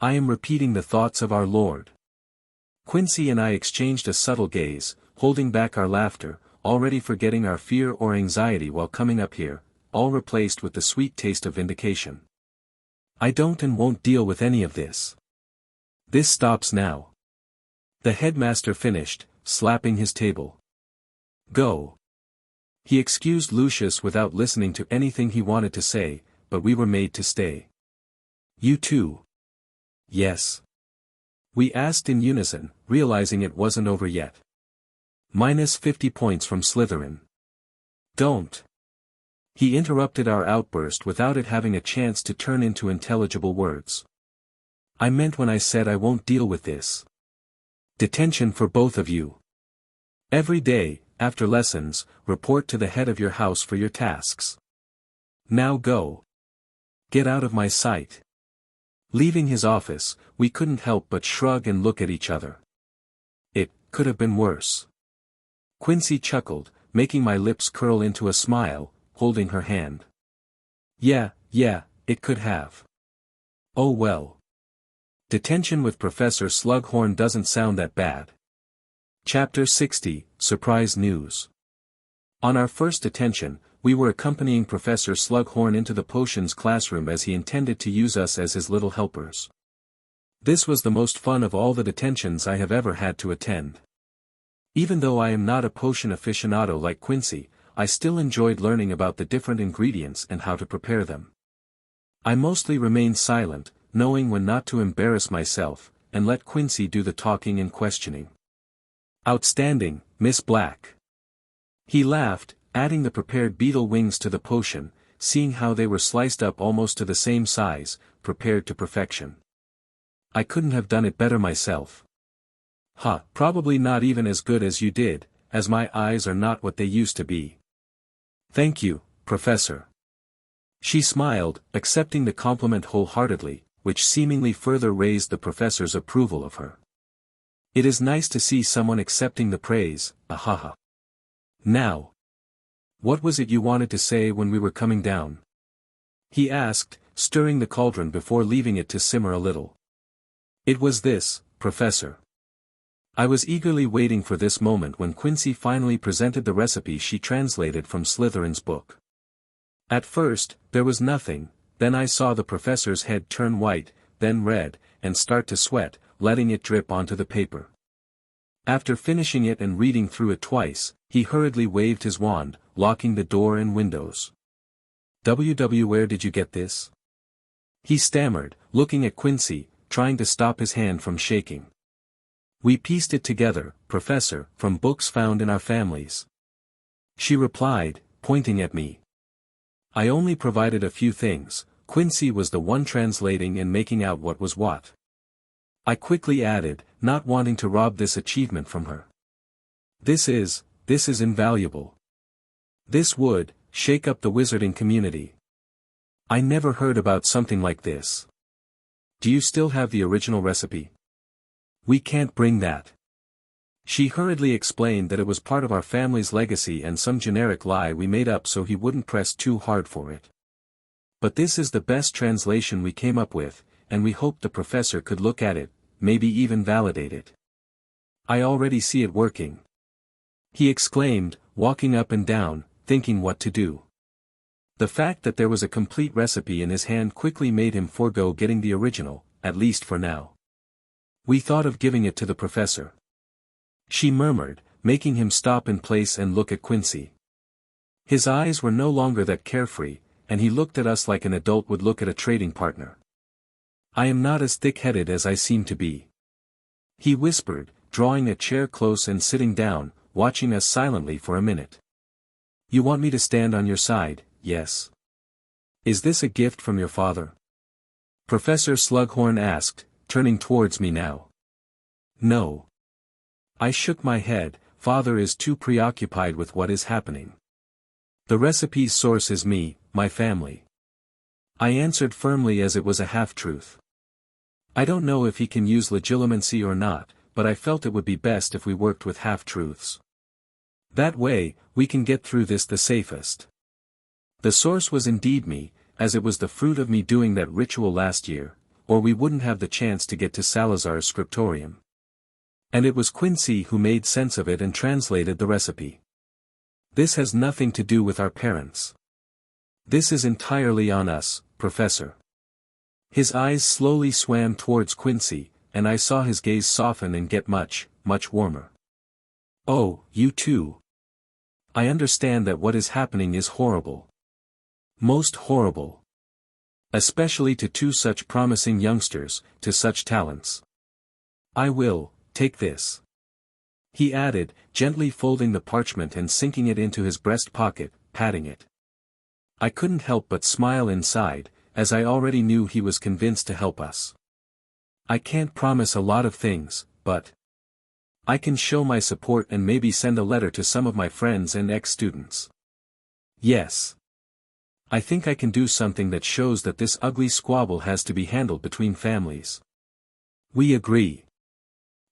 [SPEAKER 1] I am repeating the thoughts of our Lord. Quincy and I exchanged a subtle gaze, holding back our laughter, already forgetting our fear or anxiety while coming up here, all replaced with the sweet taste of vindication. I don't and won't deal with any of this. This stops now. The headmaster finished, slapping his table. Go. He excused Lucius without listening to anything he wanted to say, but we were made to stay. You too. Yes. We asked in unison, realizing it wasn't over yet. Minus 50 points from Slytherin. Don't. He interrupted our outburst without it having a chance to turn into intelligible words. I meant when I said I won't deal with this. Detention for both of you. Every day, after lessons, report to the head of your house for your tasks. Now go. Get out of my sight. Leaving his office, we couldn't help but shrug and look at each other. It could have been worse. Quincy chuckled, making my lips curl into a smile, holding her hand. Yeah, it could have. Oh well. Detention with Professor Slughorn doesn't sound that bad. Chapter 60, Surprise News. On our first detention, we were accompanying Professor Slughorn into the potions classroom as he intended to use us as his little helpers. This was the most fun of all the detentions I have ever had to attend. Even though I am not a potion aficionado like Quincy, I still enjoyed learning about the different ingredients and how to prepare them. I mostly remained silent, knowing when not to embarrass myself, and let Quincy do the talking and questioning. Outstanding, Miss Black. He laughed, adding the prepared beetle wings to the potion, seeing how they were sliced up almost to the same size, prepared to perfection. I couldn't have done it better myself. Probably not even as good as you did, as my eyes are not what they used to be. Thank you, Professor. She smiled, accepting the compliment wholeheartedly, which seemingly further raised the professor's approval of her. It is nice to see someone accepting the praise, ahaha. Now. What was it you wanted to say when we were coming down? He asked, stirring the cauldron before leaving it to simmer a little. It was this, Professor. I was eagerly waiting for this moment when Quincy finally presented the recipe she translated from Slytherin's book. At first, there was nothing, then I saw the professor's head turn white, then red, and start to sweat, letting it drip onto the paper. After finishing it and reading through it twice, he hurriedly waved his wand, locking the door and windows. Where did you get this? He stammered, looking at Quincy, trying to stop his hand from shaking. We pieced it together, Professor, from books found in our families. She replied, pointing at me. I only provided a few things, Quincy was the one translating and making out what was what. I quickly added, not wanting to rob this achievement from her. This is invaluable. This would shake up the wizarding community. I never heard about something like this. Do you still have the original recipe? We can't bring that. She hurriedly explained that it was part of our family's legacy and some generic lie we made up so he wouldn't press too hard for it. But this is the best translation we came up with, and we hoped the professor could look at it, maybe even validate it. "I already see it working," he exclaimed, walking up and down, thinking what to do. The fact that there was a complete recipe in his hand quickly made him forego getting the original, at least for now. "We thought of giving it to the professor," she murmured, making him stop in place and look at Quincy. His eyes were no longer that carefree, and he looked at us like an adult would look at a trading partner. "I am not as thick-headed as I seem to be," he whispered, drawing a chair close and sitting down, watching us silently for a minute. "You want me to stand on your side, yes? Is this a gift from your father?" Professor Slughorn asked, turning towards me now. "No." I shook my head. "Father is too preoccupied with what is happening. The recipe's source is me, my family," I answered firmly, as it was a half-truth. I don't know if he can use legilimency or not, but I felt it would be best if we worked with half-truths. That way, we can get through this the safest. The source was indeed me, as it was the fruit of me doing that ritual last year, or we wouldn't have the chance to get to Salazar's scriptorium. And it was Quincy who made sense of it and translated the recipe. This has nothing to do with our parents. This is entirely on us, Professor. His eyes slowly swam towards Quincy, and I saw his gaze soften and get much, much warmer. "Oh, you too. I understand that what is happening is horrible. Most horrible. Especially to two such promising youngsters, to such talents. I will, take this," he added, gently folding the parchment and sinking it into his breast pocket, patting it. I couldn't help but smile inside, as I already knew he was convinced to help us. I can't promise a lot of things, but I can show my support and maybe send a letter to some of my friends and ex-students. Yes. I think I can do something that shows that this ugly squabble has to be handled between families. We agree.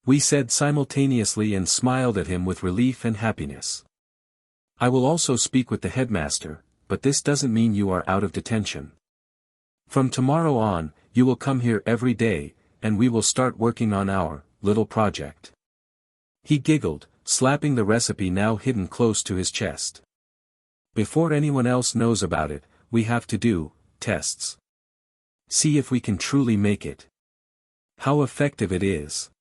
[SPEAKER 1] We said simultaneously and smiled at him with relief and happiness. I will also speak with the headmaster, but this doesn't mean you are out of detention. From tomorrow on, you will come here every day, and we will start working on our little project. He giggled, slapping the recipe now hidden close to his chest. Before anyone else knows about it, we have to do tests. See if we can truly make it. How effective it is.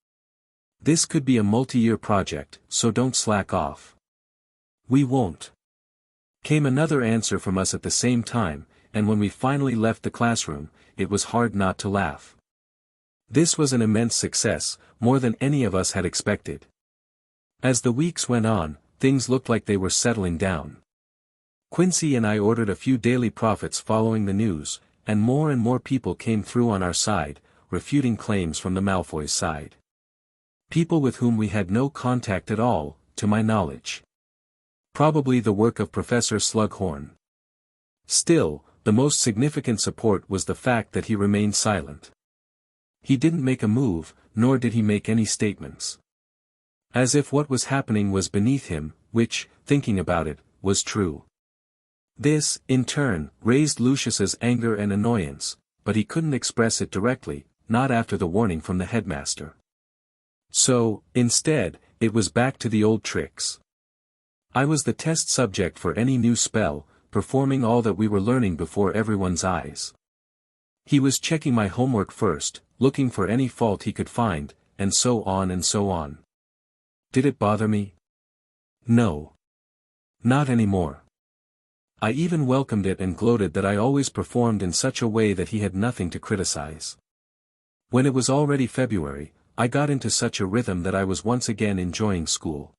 [SPEAKER 1] This could be a multi-year project, so don't slack off. We won't. Came another answer from us at the same time, and when we finally left the classroom, it was hard not to laugh. This was an immense success, more than any of us had expected. As the weeks went on, things looked like they were settling down. Quincy and I ordered a few daily profits following the news, and more people came through on our side, refuting claims from the Malfoys' side. People with whom we had no contact at all, to my knowledge. Probably the work of Professor Slughorn. Still, the most significant support was the fact that he remained silent. He didn't make a move, nor did he make any statements. As if what was happening was beneath him, which, thinking about it, was true. This, in turn, raised Lucius's anger and annoyance, but he couldn't express it directly, not after the warning from the headmaster. So, instead, it was back to the old tricks. I was the test subject for any new spell, performing all that we were learning before everyone's eyes. He was checking my homework first, looking for any fault he could find, and so on and so on. Did it bother me? No. Not anymore. I even welcomed it and gloated that I always performed in such a way that he had nothing to criticize. When it was already February, I got into such a rhythm that I was once again enjoying school.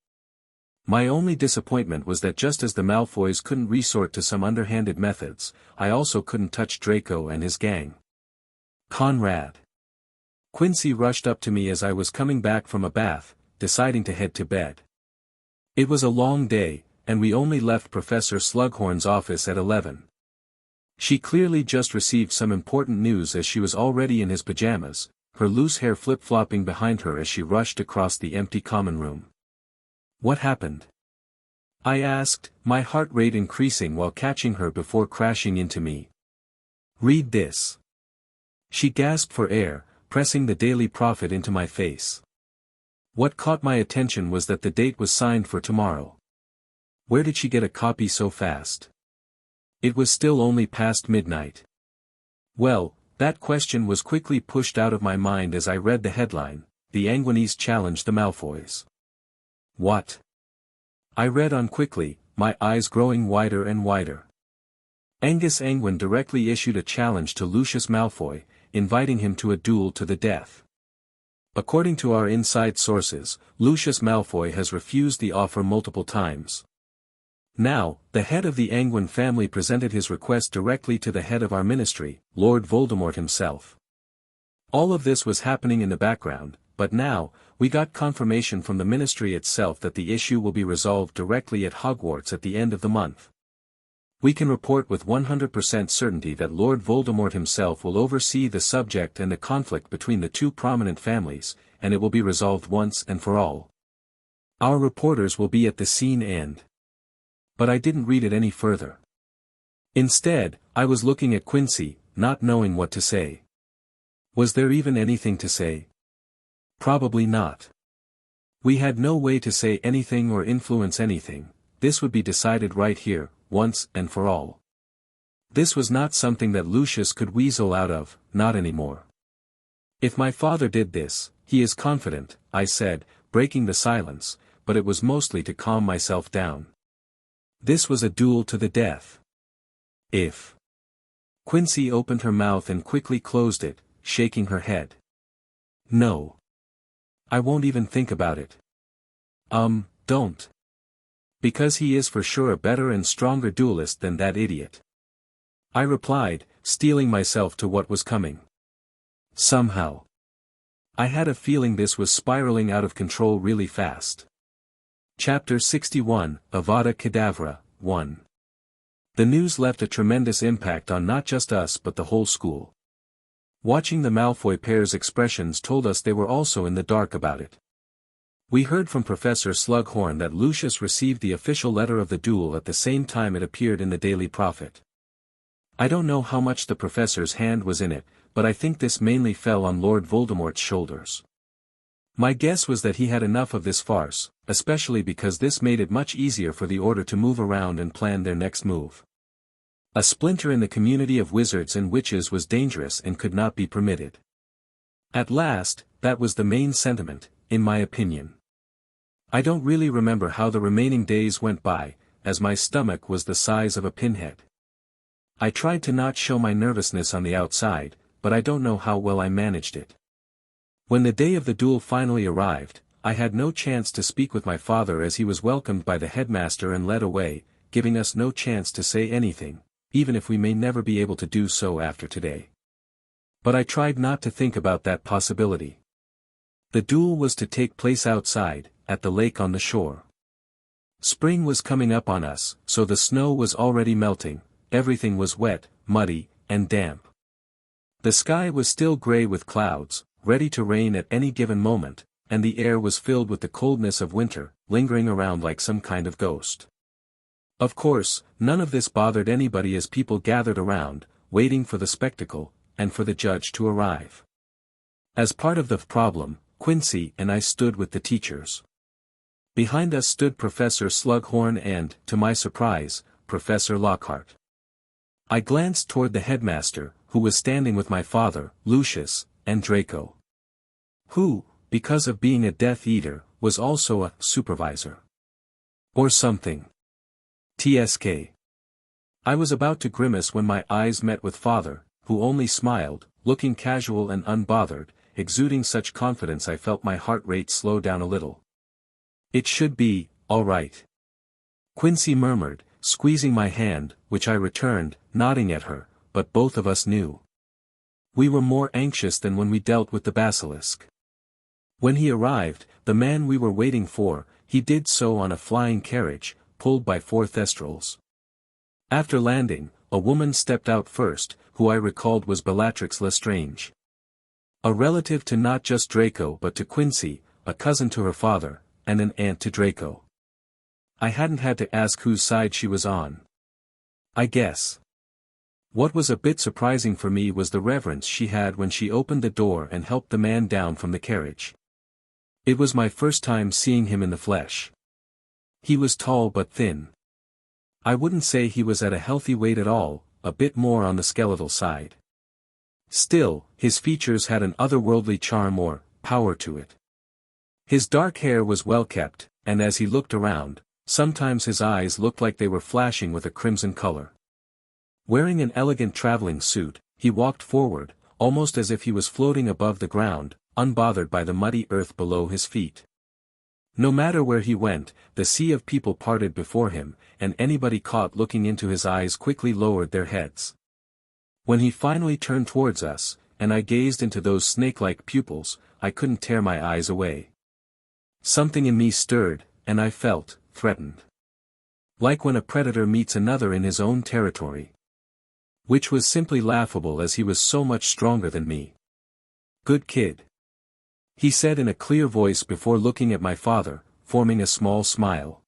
[SPEAKER 1] My only disappointment was that just as the Malfoys couldn't resort to some underhanded methods, I also couldn't touch Draco and his gang. Conrad. Quincy rushed up to me as I was coming back from a bath, deciding to head to bed. It was a long day, and we only left Professor Slughorn's office at 11. She clearly just received some important news as she was already in his pajamas, her loose hair flip-flopping behind her as she rushed across the empty common room. What happened? I asked, my heart rate increasing while catching her before crashing into me. Read this. She gasped for air, pressing the Daily Prophet into my face. What caught my attention was that the date was signed for tomorrow. Where did she get a copy so fast? It was still only past midnight. Well, that question was quickly pushed out of my mind as I read the headline, "The Anguines challenge the Malfoys." What? I read on quickly, my eyes growing wider and wider. Anguine directly issued a challenge to Lucius Malfoy, inviting him to a duel to the death. According to our inside sources, Lucius Malfoy has refused the offer multiple times. Now, the head of the Anguine family presented his request directly to the head of our ministry, Lord Voldemort himself. All of this was happening in the background, but now, we got confirmation from the ministry itself that the issue will be resolved directly at Hogwarts at the end of the month. We can report with 100% certainty that Lord Voldemort himself will oversee the subject and the conflict between the two prominent families, and it will be resolved once and for all. Our reporters will be at the scene and... But I didn't read it any further. Instead, I was looking at Quincy, not knowing what to say. Was there even anything to say? Probably not. We had no way to say anything or influence anything. This would be decided right here, once and for all. This was not something that Lucius could weasel out of, not anymore. If my father did this, he is confident, I said, breaking the silence, but it was mostly to calm myself down. This was a duel to the death. If. Quincy opened her mouth and quickly closed it, shaking her head. No. I won't even think about it. Don't. Because he is for sure a better and stronger duelist than that idiot. I replied, steeling myself to what was coming. Somehow. I had a feeling this was spiraling out of control really fast. Chapter 61, Avada Kedavra, 1. The news left a tremendous impact on not just us but the whole school. Watching the Malfoy pair's expressions told us they were also in the dark about it. We heard from Professor Slughorn that Lucius received the official letter of the duel at the same time it appeared in the Daily Prophet. I don't know how much the professor's hand was in it, but I think this mainly fell on Lord Voldemort's shoulders. My guess was that he had enough of this farce, especially because this made it much easier for the Order to move around and plan their next move. A splinter in the community of wizards and witches was dangerous and could not be permitted. At last, that was the main sentiment, in my opinion. I don't really remember how the remaining days went by, as my stomach was the size of a pinhead. I tried to not show my nervousness on the outside, but I don't know how well I managed it. When the day of the duel finally arrived, I had no chance to speak with my father as he was welcomed by the headmaster and led away, giving us no chance to say anything, even if we may never be able to do so after today. But I tried not to think about that possibility. The duel was to take place outside, at the lake on the shore. Spring was coming up on us, so the snow was already melting, everything was wet, muddy, and damp. The sky was still gray with clouds, ready to rain at any given moment, and the air was filled with the coldness of winter, lingering around like some kind of ghost. Of course, none of this bothered anybody as people gathered around, waiting for the spectacle, and for the judge to arrive. As part of the problem, Quincy and I stood with the teachers. Behind us stood Professor Slughorn and, to my surprise, Professor Lockhart. I glanced toward the headmaster, who was standing with my father, Lucius, and Draco. Who, because of being a Death Eater, was also a supervisor. Or something. TSK. I was about to grimace when my eyes met with father, who only smiled, looking casual and unbothered, exuding such confidence I felt my heart rate slow down a little. It should be, all right. Quincy murmured, squeezing my hand, which I returned, nodding at her, but both of us knew. We were more anxious than when we dealt with the basilisk. When he arrived, the man we were waiting for, he did so on a flying carriage, pulled by 4 thestrals. After landing, a woman stepped out first, who I recalled was Bellatrix Lestrange. A relative to not just Draco but to Quincy, a cousin to her father, and an aunt to Draco. I hadn't had to ask whose side she was on. I guess. What was a bit surprising for me was the reverence she had when she opened the door and helped the man down from the carriage. It was my first time seeing him in the flesh. He was tall but thin. I wouldn't say he was at a healthy weight at all, a bit more on the skeletal side. Still, his features had an otherworldly charm or power to it. His dark hair was well kept, and as he looked around, sometimes his eyes looked like they were flashing with a crimson color. Wearing an elegant traveling suit, he walked forward, almost as if he was floating above the ground, unbothered by the muddy earth below his feet. No matter where he went, the sea of people parted before him, and anybody caught looking into his eyes quickly lowered their heads. When he finally turned towards us, and I gazed into those snake-like pupils, I couldn't tear my eyes away. Something in me stirred, and I felt threatened. Like when a predator meets another in his own territory. Which was simply laughable as he was so much stronger than me. "Good kid," he said in a clear voice before looking at my father, forming a small smile.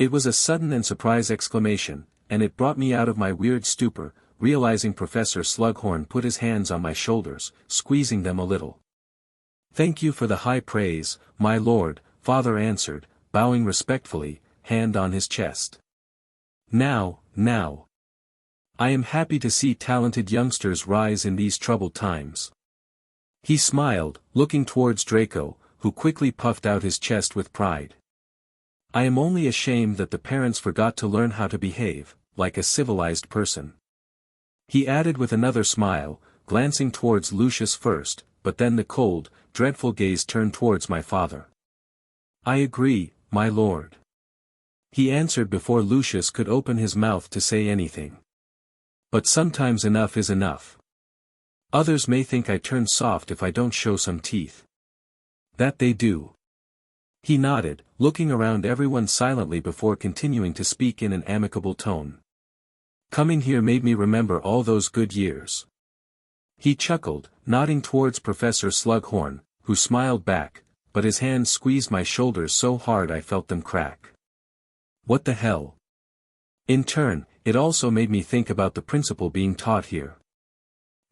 [SPEAKER 1] It was a sudden and surprised exclamation, and it brought me out of my weird stupor, realizing Professor Slughorn put his hands on my shoulders, squeezing them a little. "Thank you for the high praise, my lord," father answered, bowing respectfully, hand on his chest. Now. I am happy to see talented youngsters rise in these troubled times." He smiled, looking towards Draco, who quickly puffed out his chest with pride. "I am only ashamed that the parents forgot to learn how to behave, like a civilized person." He added with another smile, glancing towards Lucius first, but then the cold, dreadful gaze turned towards my father. "I agree, my lord," he answered before Lucius could open his mouth to say anything. "But sometimes enough is enough. Others may think I turn soft if I don't show some teeth." "That they do." He nodded, looking around everyone silently before continuing to speak in an amicable tone. "Coming here made me remember all those good years." He chuckled, nodding towards Professor Slughorn, who smiled back, but his hands squeezed my shoulders so hard I felt them crack. "What the hell?" In turn, it also made me think about the principle being taught here.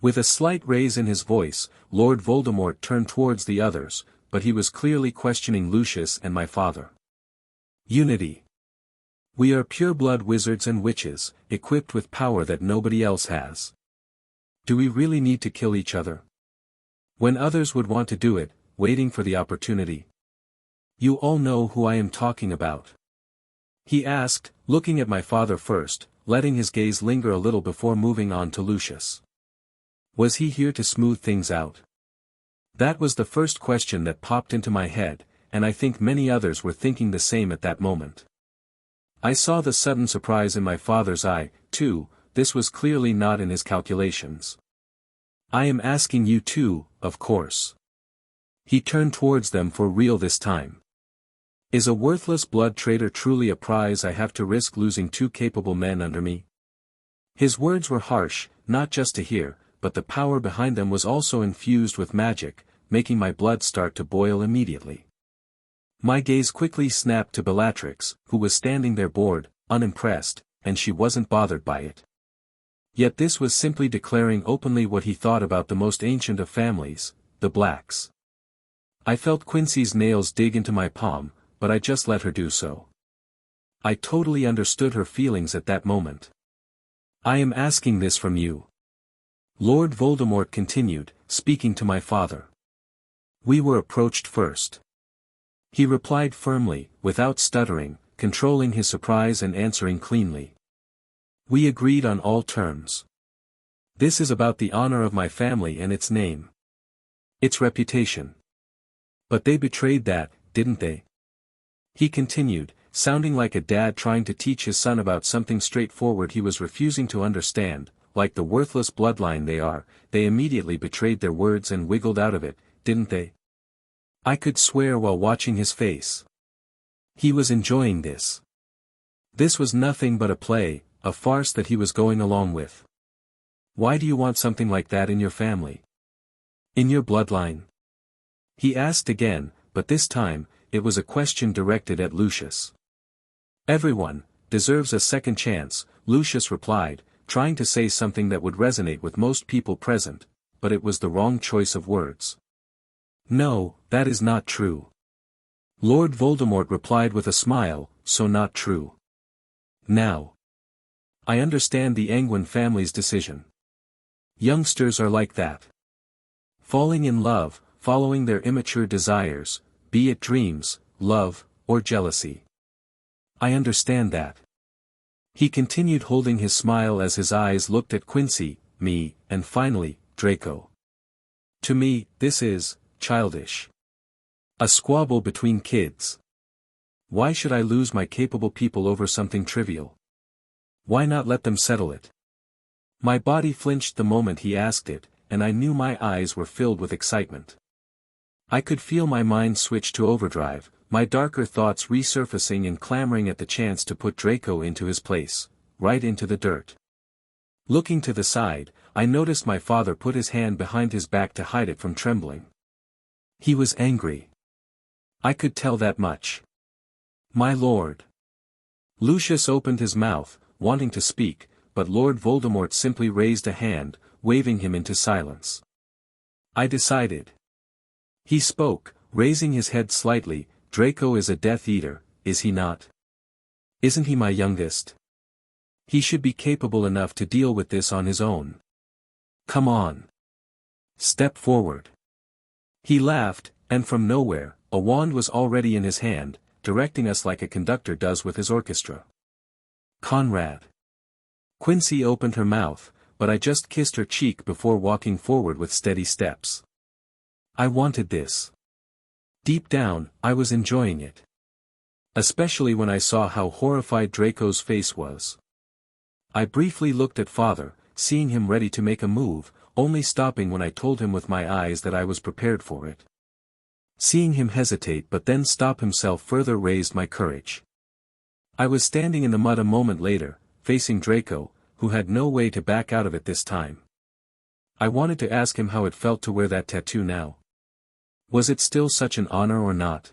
[SPEAKER 1] With a slight raise in his voice, Lord Voldemort turned towards the others, but he was clearly questioning Lucius and my father. "Unity. We are pure-blood wizards and witches, equipped with power that nobody else has. Do we really need to kill each other? When others would want to do it, waiting for the opportunity? You all know who I am talking about?" he asked, looking at my father first, letting his gaze linger a little before moving on to Lucius. Was he here to smooth things out? That was the first question that popped into my head, and I think many others were thinking the same at that moment. I saw the sudden surprise in my father's eye, too. This was clearly not in his calculations. "I am asking you too, of course." He turned towards them for real this time. "Is a worthless blood traitor truly a prize I have to risk losing two capable men under me?" His words were harsh, not just to hear, but the power behind them was also infused with magic, making my blood start to boil immediately. My gaze quickly snapped to Bellatrix, who was standing there bored, unimpressed, and she wasn't bothered by it. Yet this was simply declaring openly what he thought about the most ancient of families, the Blacks. I felt Quincy's nails dig into my palm, but I just let her do so. I totally understood her feelings at that moment. "I am asking this from you," Lord Voldemort continued, speaking to my father. "We were approached first," he replied firmly, without stuttering, controlling his surprise and answering cleanly. "We agreed on all terms. This is about the honor of my family and its name. Its reputation. But they betrayed that, didn't they?" he continued, sounding like a dad trying to teach his son about something straightforward he was refusing to understand. "Like the worthless bloodline they are, they immediately betrayed their words and wiggled out of it, didn't they?" I could swear while watching his face. He was enjoying this. This was nothing but a play, a farce that he was going along with. "Why do you want something like that in your family? In your bloodline?" he asked again, but this time, it was a question directed at Lucius. "Everyone deserves a second chance," Lucius replied, trying to say something that would resonate with most people present, but it was the wrong choice of words. "No, that is not true." Lord Voldemort replied with a smile, "So not true. Now. I understand the Anguine family's decision. Youngsters are like that. Falling in love, following their immature desires, be it dreams, love, or jealousy. I understand that." He continued holding his smile as his eyes looked at Quincy, me, and finally, Draco. "To me, this is childish. A squabble between kids. Why should I lose my capable people over something trivial? Why not let them settle it?" My body flinched the moment he asked it, and I knew my eyes were filled with excitement. I could feel my mind switch to overdrive, my darker thoughts resurfacing and clamoring at the chance to put Draco into his place, right into the dirt. Looking to the side, I noticed my father put his hand behind his back to hide it from trembling. He was angry. I could tell that much. "My lord." Lucius opened his mouth, wanting to speak, but Lord Voldemort simply raised a hand, waving him into silence. "I decided." He spoke, raising his head slightly, "Draco is a Death Eater, is he not? Isn't he my youngest? He should be capable enough to deal with this on his own. Come on. Step forward." He laughed, and from nowhere, a wand was already in his hand, directing us like a conductor does with his orchestra. "Conrad." Quincy opened her mouth, but I just kissed her cheek before walking forward with steady steps. I wanted this. Deep down, I was enjoying it. Especially when I saw how horrified Draco's face was. I briefly looked at Father, seeing him ready to make a move, only stopping when I told him with my eyes that I was prepared for it. Seeing him hesitate but then stop himself further raised my courage. I was standing in the mud a moment later, facing Draco, who had no way to back out of it this time. I wanted to ask him how it felt to wear that tattoo now. Was it still such an honor or not?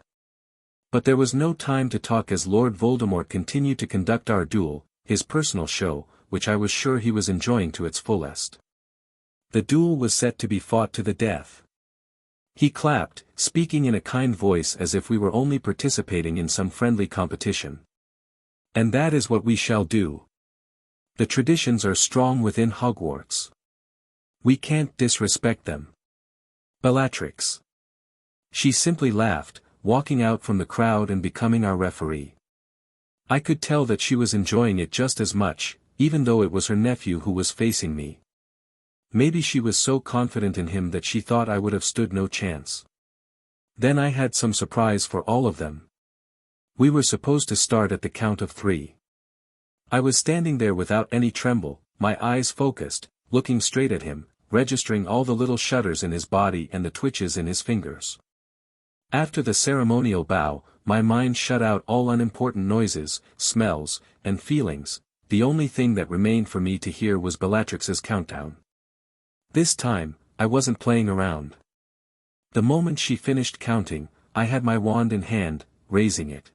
[SPEAKER 1] But there was no time to talk as Lord Voldemort continued to conduct our duel, his personal show, which I was sure he was enjoying to its fullest. The duel was set to be fought to the death. He clapped, speaking in a kind voice as if we were only participating in some friendly competition. "And that is what we shall do. The traditions are strong within Hogwarts. We can't disrespect them. Bellatrix." She simply laughed, walking out from the crowd and becoming our referee. I could tell that she was enjoying it just as much, even though it was her nephew who was facing me. Maybe she was so confident in him that she thought I would have stood no chance. Then I had some surprise for all of them. We were supposed to start at the count of 3. I was standing there without any tremble, my eyes focused, looking straight at him, registering all the little shudders in his body and the twitches in his fingers. After the ceremonial bow, my mind shut out all unimportant noises, smells, and feelings. The only thing that remained for me to hear was Bellatrix's countdown. This time, I wasn't playing around. The moment she finished counting, I had my wand in hand, raising it.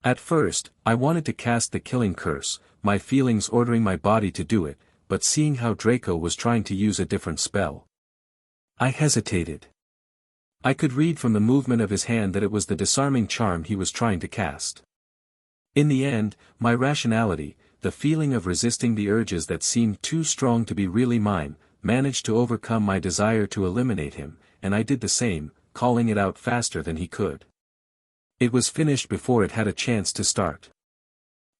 [SPEAKER 1] At first, I wanted to cast the killing curse, my feelings ordering my body to do it, but seeing how Draco was trying to use a different spell, I hesitated. I could read from the movement of his hand that it was the disarming charm he was trying to cast. In the end, my rationality, the feeling of resisting the urges that seemed too strong to be really mine, managed to overcome my desire to eliminate him, and I did the same, calling it out faster than he could. It was finished before it had a chance to start.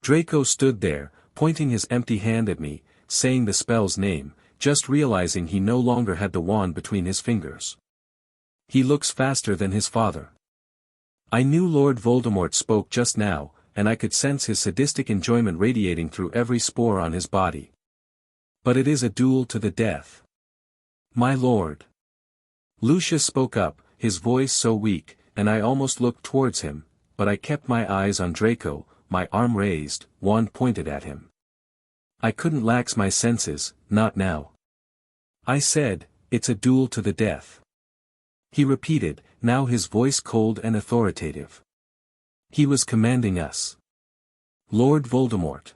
[SPEAKER 1] Draco stood there, pointing his empty hand at me, saying the spell's name, just realizing he no longer had the wand between his fingers. He looks faster than his father. I knew Lord Voldemort spoke just now, and I could sense his sadistic enjoyment radiating through every spore on his body. But it is a duel to the death. My lord. Lucius spoke up, his voice so weak, and I almost looked towards him, but I kept my eyes on Draco, my arm raised, wand pointed at him. I couldn't lax my senses, not now. I said, "It's a duel to the death." He repeated, now his voice cold and authoritative. He was commanding us. "Lord Voldemort."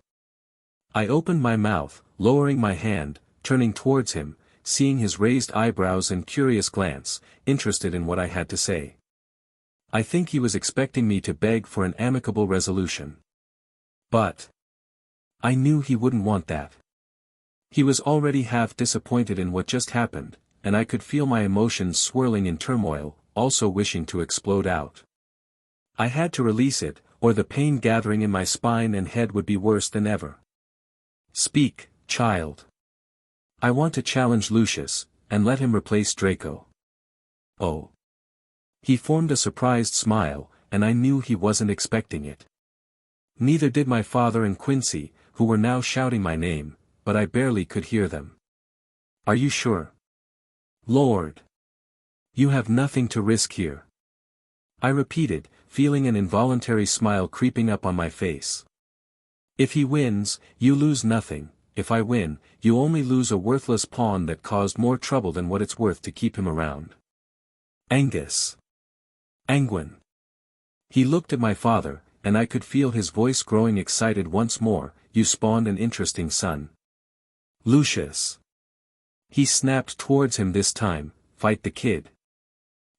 [SPEAKER 1] I opened my mouth, lowering my hand, turning towards him, seeing his raised eyebrows and curious glance, interested in what I had to say. I think he was expecting me to beg for an amicable resolution. But I knew he wouldn't want that. He was already half disappointed in what just happened, and I could feel my emotions swirling in turmoil, also wishing to explode out. I had to release it, or the pain gathering in my spine and head would be worse than ever. Speak, child. I want to challenge Lucius, and let him replace Draco. Oh. He formed a surprised smile, and I knew he wasn't expecting it. Neither did my father and Quincy, who were now shouting my name, but I barely could hear them. Are you sure? Lord. You have nothing to risk here. I repeated, feeling an involuntary smile creeping up on my face. If he wins, you lose nothing. If I win, you only lose a worthless pawn that caused more trouble than what it's worth to keep him around. Angus. Anguine. He looked at my father, and I could feel his voice growing excited once more. You spawned an interesting son. Lucius. He snapped towards him this time. Fight the kid.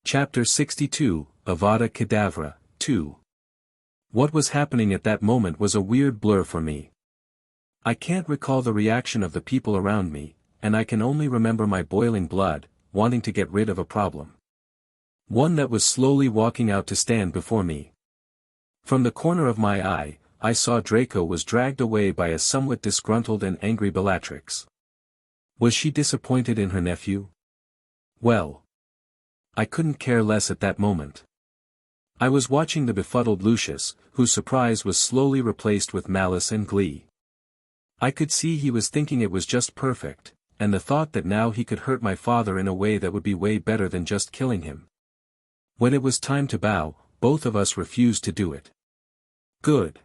[SPEAKER 1] Chapter 62, Avada Kedavra, 2. What was happening at that moment was a weird blur for me. I can't recall the reaction of the people around me, and I can only remember my boiling blood, wanting to get rid of a problem. One that was slowly walking out to stand before me. From the corner of my eye, I saw Draco was dragged away by a somewhat disgruntled and angry Bellatrix. Was she disappointed in her nephew? Well, I couldn't care less at that moment. I was watching the befuddled Lucius, whose surprise was slowly replaced with malice and glee. I could see he was thinking it was just perfect, and the thought that now he could hurt my father in a way that would be way better than just killing him. When it was time to bow, both of us refused to do it. Good.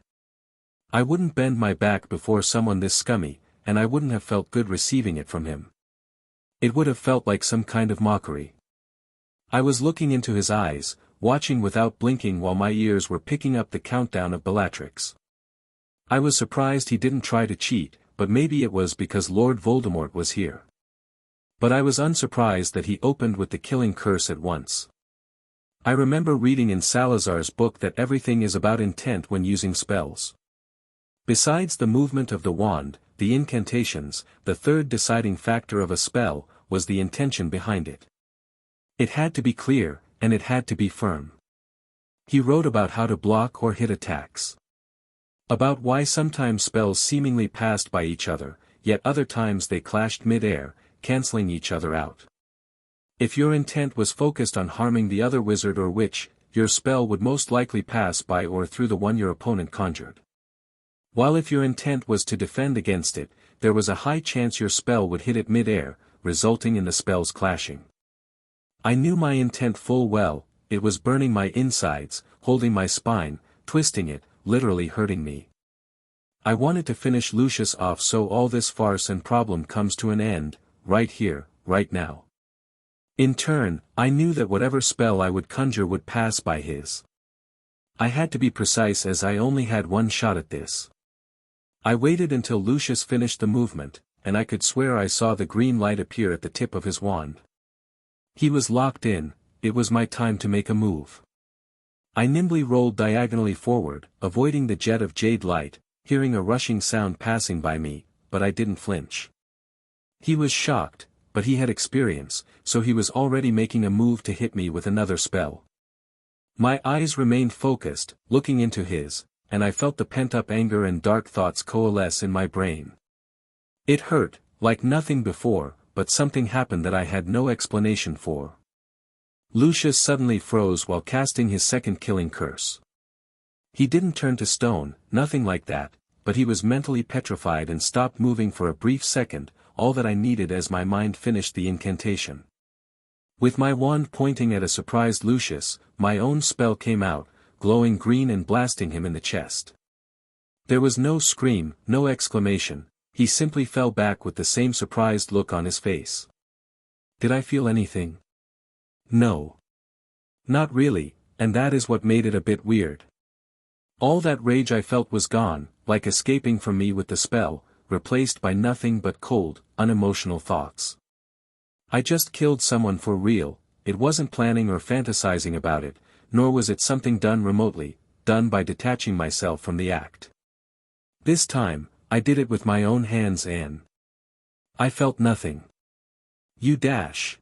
[SPEAKER 1] I wouldn't bend my back before someone this scummy, and I wouldn't have felt good receiving it from him. It would have felt like some kind of mockery. I was looking into his eyes, watching without blinking while my ears were picking up the countdown of Bellatrix. I was surprised he didn't try to cheat, but maybe it was because Lord Voldemort was here. But I was unsurprised that he opened with the killing curse at once. I remember reading in Salazar's book that everything is about intent when using spells. Besides the movement of the wand, the incantations, the third deciding factor of a spell, was the intention behind it. It had to be clear, and it had to be firm. He wrote about how to block or hit attacks. About why sometimes spells seemingly passed by each other, yet other times they clashed mid-air, cancelling each other out. If your intent was focused on harming the other wizard or witch, your spell would most likely pass by or through the one your opponent conjured. While if your intent was to defend against it, there was a high chance your spell would hit it mid-air, resulting in the spells clashing. I knew my intent full well. It was burning my insides, holding my spine, twisting it, literally hurting me. I wanted to finish Lucius off so all this farce and problem comes to an end, right here, right now. In turn, I knew that whatever spell I would conjure would pass by his. I had to be precise as I only had one shot at this. I waited until Lucius finished the movement, and I could swear I saw the green light appear at the tip of his wand. He was locked in. It was my time to make a move. I nimbly rolled diagonally forward, avoiding the jet of jade light, hearing a rushing sound passing by me, but I didn't flinch. He was shocked, but he had experience, so he was already making a move to hit me with another spell. My eyes remained focused, looking into his, and I felt the pent-up anger and dark thoughts coalesce in my brain. It hurt, like nothing before, but something happened that I had no explanation for. Lucius suddenly froze while casting his second killing curse. He didn't turn to stone, nothing like that, but he was mentally petrified and stopped moving for a brief second, all that I needed as my mind finished the incantation. With my wand pointing at a surprised Lucius, my own spell came out, glowing green and blasting him in the chest. There was no scream, no exclamation, he simply fell back with the same surprised look on his face. Did I feel anything? No. Not really, and that is what made it a bit weird. All that rage I felt was gone, like escaping from me with the spell, replaced by nothing but cold, unemotional thoughts. I just killed someone for real. It wasn't planning or fantasizing about it, nor was it something done remotely, done by detaching myself from the act. This time, I did it with my own hands and I felt nothing. You dash.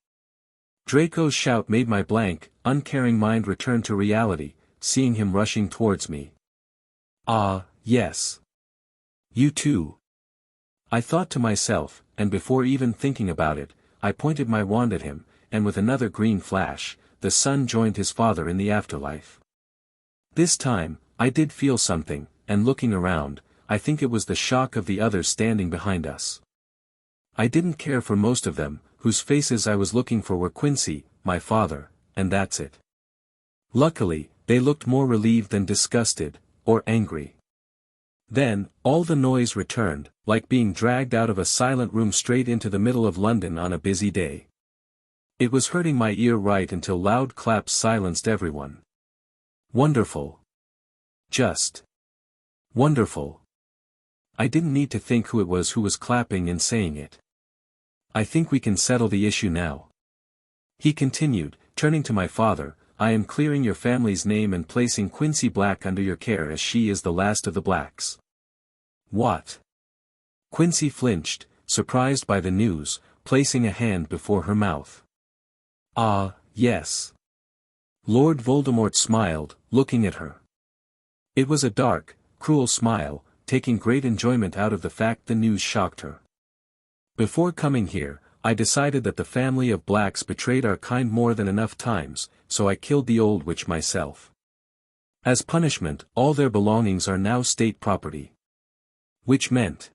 [SPEAKER 1] Draco's shout made my blank, uncaring mind return to reality, seeing him rushing towards me. Ah, yes. You too. I thought to myself, and before even thinking about it, I pointed my wand at him, and with another green flash, the son joined his father in the afterlife. This time, I did feel something, and looking around, I think it was the shock of the others standing behind us. I didn't care for most of them, whose faces I was looking for were Quincy, my father, and that's it. Luckily, they looked more relieved than disgusted, or angry. Then, all the noise returned, like being dragged out of a silent room straight into the middle of London on a busy day. It was hurting my ear right until loud claps silenced everyone. Wonderful. Just wonderful. I didn't need to think who it was who was clapping and saying it. I think we can settle the issue now. He continued, turning to my father, I am clearing your family's name and placing Quincy Black under your care as she is the last of the Blacks. What? Quincy flinched, surprised by the news, placing a hand before her mouth. Ah, yes. Lord Voldemort smiled, looking at her. It was a dark, cruel smile, taking great enjoyment out of the fact the news shocked her. Before coming here, I decided that the family of Blacks betrayed our kind more than enough times, so I killed the old witch myself. As punishment, all their belongings are now state property. Which meant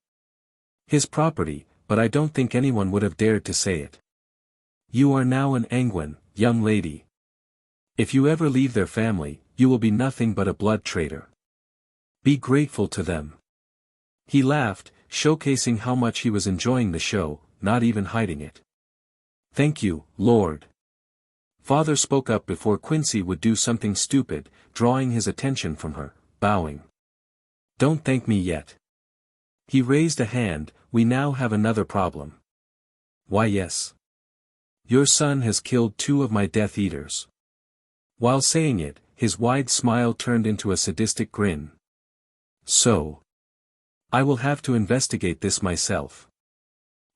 [SPEAKER 1] his property, but I don't think anyone would have dared to say it. You are now an Anguine, young lady. If you ever leave their family, you will be nothing but a blood traitor. Be grateful to them. He laughed, showcasing how much he was enjoying the show, not even hiding it. Thank you, Lord. Father spoke up before Quincy would do something stupid, drawing his attention from her, bowing. Don't thank me yet. He raised a hand, we now have another problem. Why yes. Your son has killed 2 of my Death Eaters. While saying it, his wide smile turned into a sadistic grin. So. I will have to investigate this myself.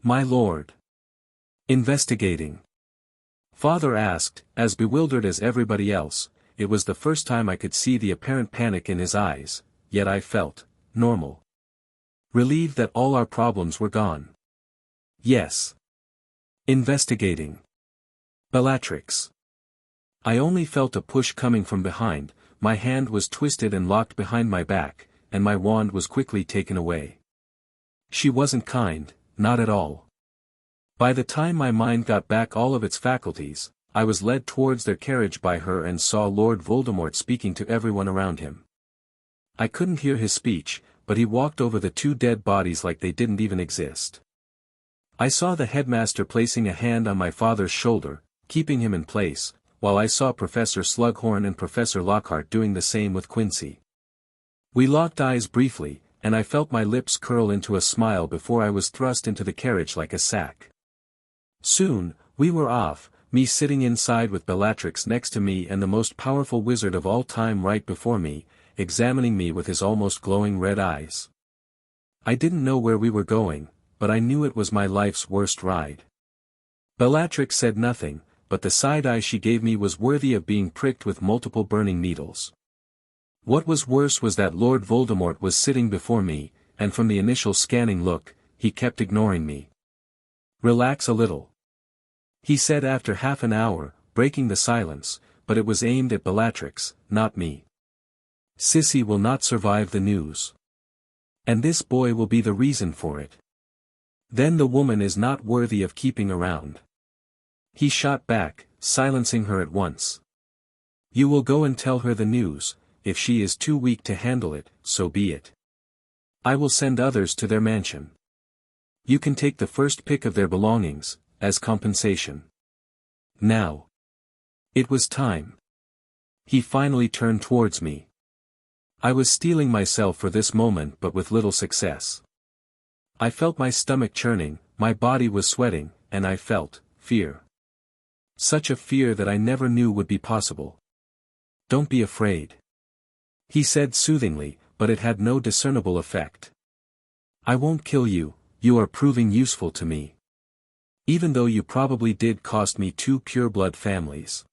[SPEAKER 1] My lord. Investigating. Father asked, as bewildered as everybody else. It was the first time I could see the apparent panic in his eyes, yet I felt normal. Relieved that all our problems were gone. Yes. Investigating. Bellatrix. I only felt a push coming from behind, my hand was twisted and locked behind my back, and my wand was quickly taken away. She wasn't kind, not at all. By the time my mind got back all of its faculties, I was led towards their carriage by her and saw Lord Voldemort speaking to everyone around him. I couldn't hear his speech, but he walked over the 2 dead bodies like they didn't even exist. I saw the headmaster placing a hand on my father's shoulder, keeping him in place, while I saw Professor Slughorn and Professor Lockhart doing the same with Quincy. We locked eyes briefly, and I felt my lips curl into a smile before I was thrust into the carriage like a sack. Soon, we were off, me sitting inside with Bellatrix next to me and the most powerful wizard of all time right before me, examining me with his almost glowing red eyes. I didn't know where we were going, but I knew it was my life's worst ride. Bellatrix said nothing, but the side eye she gave me was worthy of being pricked with multiple burning needles. What was worse was that Lord Voldemort was sitting before me, and from the initial scanning look, he kept ignoring me. Relax a little. He said after half an hour, breaking the silence, but it was aimed at Bellatrix, not me. Sissy will not survive the news. And this boy will be the reason for it. Then the woman is not worthy of keeping around. He shot back, silencing her at once. You will go and tell her the news, if she is too weak to handle it, so be it. I will send others to their mansion. You can take the first pick of their belongings, as compensation. Now. It was time. He finally turned towards me. I was steeling myself for this moment but with little success. I felt my stomach churning, my body was sweating, and I felt fear. Such a fear that I never knew would be possible. "Don't be afraid," he said soothingly, but it had no discernible effect. "I won't kill you, you are proving useful to me. Even though you probably did cost me 2 pureblood families."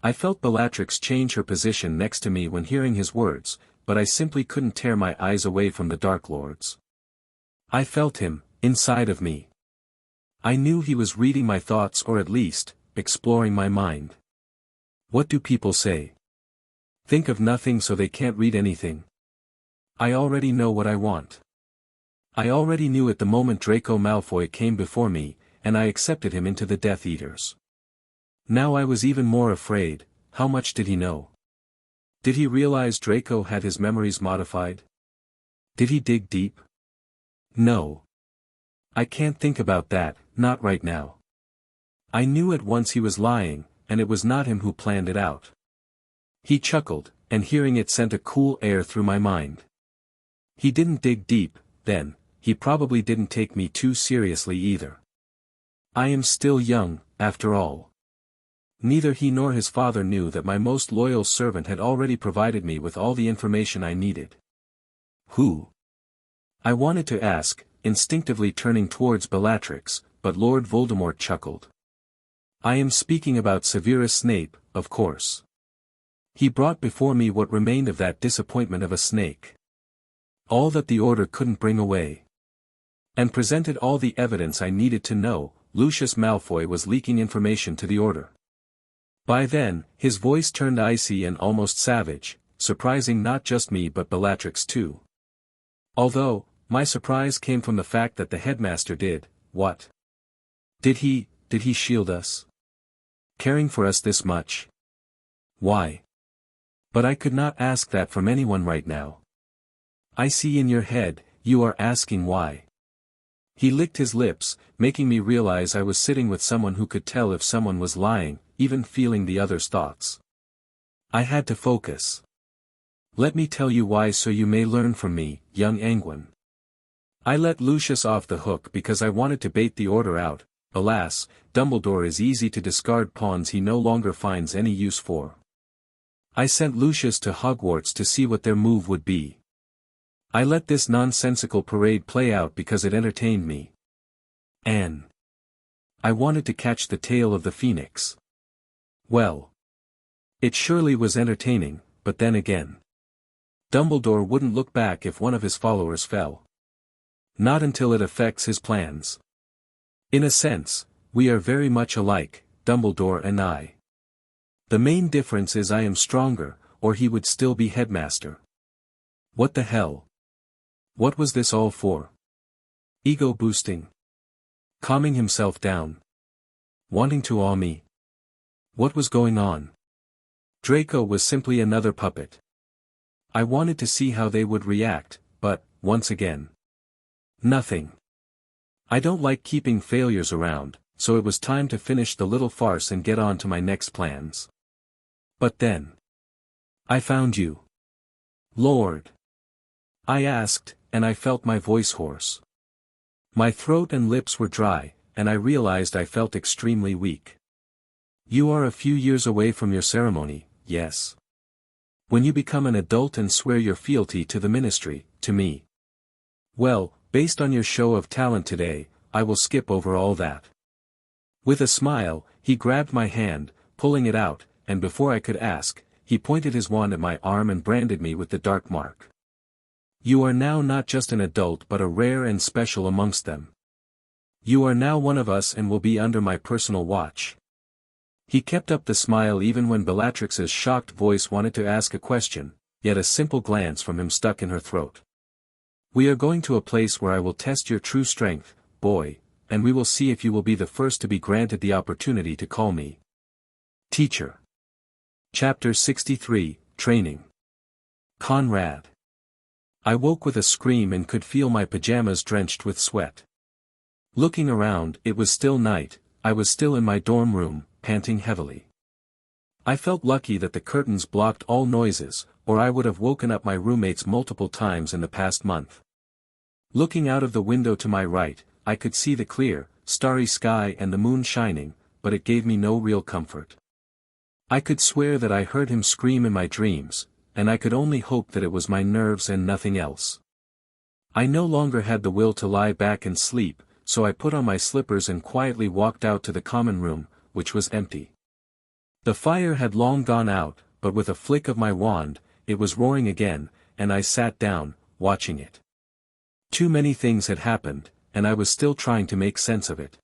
[SPEAKER 1] I felt Bellatrix change her position next to me when hearing his words, but I simply couldn't tear my eyes away from the Dark Lords. I felt him, inside of me. I knew he was reading my thoughts, or at least, exploring my mind. What do people say? Think of nothing so they can't read anything. I already know what I want. I already knew it the moment Draco Malfoy came before me, and I accepted him into the Death Eaters. Now I was even more afraid. How much did he know? Did he realize Draco had his memories modified? Did he dig deep? No. I can't think about that, not right now. I knew at once he was lying, and it was not him who planned it out. He chuckled, and hearing it sent a cool air through my mind. He didn't dig deep, then. He probably didn't take me too seriously either. I am still young, after all. Neither he nor his father knew that my most loyal servant had already provided me with all the information I needed. Who? I wanted to ask, instinctively turning towards Bellatrix, but Lord Voldemort chuckled. I am speaking about Severus Snape, of course. He brought before me what remained of that disappointment of a snake. All that the Order couldn't bring away. And presented all the evidence I needed to know. Lucius Malfoy was leaking information to the Order. By then, his voice turned icy and almost savage, surprising not just me but Bellatrix too. Although, my surprise came from the fact that the headmaster did, what? Did he shield us? Caring for us this much? Why? But I could not ask that from anyone right now. I see in your head, you are asking why. He licked his lips, making me realize I was sitting with someone who could tell if someone was lying, even feeling the other's thoughts. I had to focus. Let me tell you why so you may learn from me, young Anguine. I let Lucius off the hook because I wanted to bait the Order out. Alas, Dumbledore is easy to discard pawns he no longer finds any use for. I sent Lucius to Hogwarts to see what their move would be. I let this nonsensical parade play out because it entertained me. And I wanted to catch the tail of the phoenix. Well, it surely was entertaining, but then again. Dumbledore wouldn't look back if one of his followers fell. Not until it affects his plans. In a sense, we are very much alike, Dumbledore and I. The main difference is I am stronger, or he would still be headmaster. What the hell? What was this all for? Ego boosting? Calming himself down? Wanting to awe me? What was going on? Draco was simply another puppet. I wanted to see how they would react, but, once again. Nothing. I don't like keeping failures around, so it was time to finish the little farce and get on to my next plans. But then. I found you. Lord. I asked, and I felt my voice hoarse. My throat and lips were dry, and I realized I felt extremely weak. You are a few years away from your ceremony, yes. When you become an adult and swear your fealty to the ministry, to me. Well, based on your show of talent today, I will skip over all that. With a smile, he grabbed my hand, pulling it out, and before I could ask, he pointed his wand at my arm and branded me with the dark mark. You are now not just an adult but a rare and special amongst them. You are now one of us and will be under my personal watch. He kept up the smile even when Bellatrix's shocked voice wanted to ask a question, yet a simple glance from him stuck in her throat. We are going to a place where I will test your true strength, boy, and we will see if you will be the first to be granted the opportunity to call me teacher. Chapter 63, Training. Conrad. I woke with a scream and could feel my pajamas drenched with sweat. Looking around, it was still night. I was still in my dorm room, panting heavily. I felt lucky that the curtains blocked all noises, or I would have woken up my roommates multiple times in the past month. Looking out of the window to my right, I could see the clear, starry sky and the moon shining, but it gave me no real comfort. I could swear that I heard him scream in my dreams, and I could only hope that it was my nerves and nothing else. I no longer had the will to lie back and sleep, so I put on my slippers and quietly walked out to the common room, which was empty. The fire had long gone out, but with a flick of my wand, it was roaring again, and I sat down, watching it. Too many things had happened, and I was still trying to make sense of it.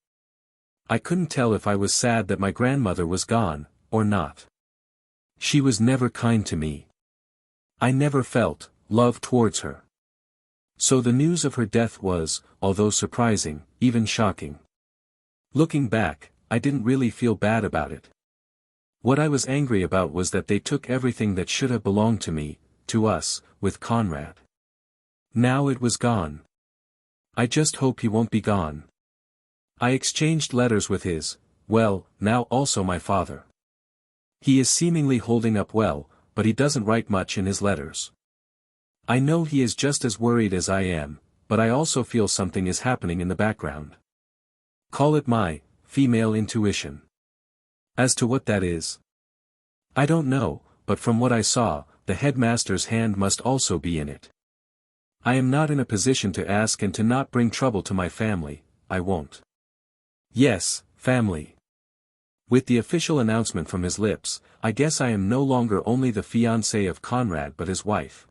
[SPEAKER 1] I couldn't tell if I was sad that my grandmother was gone, or not. She was never kind to me. I never felt love towards her. So the news of her death was, although surprising, even shocking. Looking back, I didn't really feel bad about it. What I was angry about was that they took everything that should have belonged to me, to us, with Conrad. Now it was gone. I just hope he won't be gone. I exchanged letters with his, well, now also my father. He is seemingly holding up well, but he doesn't write much in his letters. I know he is just as worried as I am, but I also feel something is happening in the background. Call it my female intuition. As to what that is, I don't know, but from what I saw, the headmaster's hand must also be in it. I am not in a position to ask and to not bring trouble to my family, I won't. Yes, family. With the official announcement from his lips, I guess I am no longer only the fiancée of Conrad but his wife.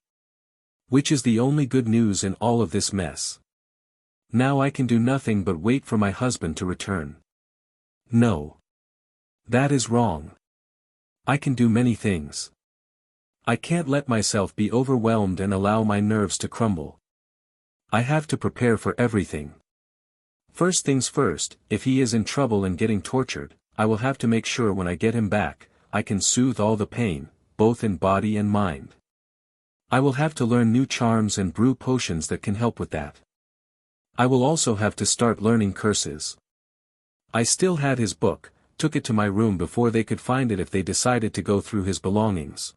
[SPEAKER 1] Which is the only good news in all of this mess. Now I can do nothing but wait for my husband to return. No. That is wrong. I can do many things. I can't let myself be overwhelmed and allow my nerves to crumble. I have to prepare for everything. First things first, if he is in trouble and getting tortured, I will have to make sure when I get him back, I can soothe all the pain, both in body and mind. I will have to learn new charms and brew potions that can help with that. I will also have to start learning curses. I still had his book, took it to my room before they could find it if they decided to go through his belongings.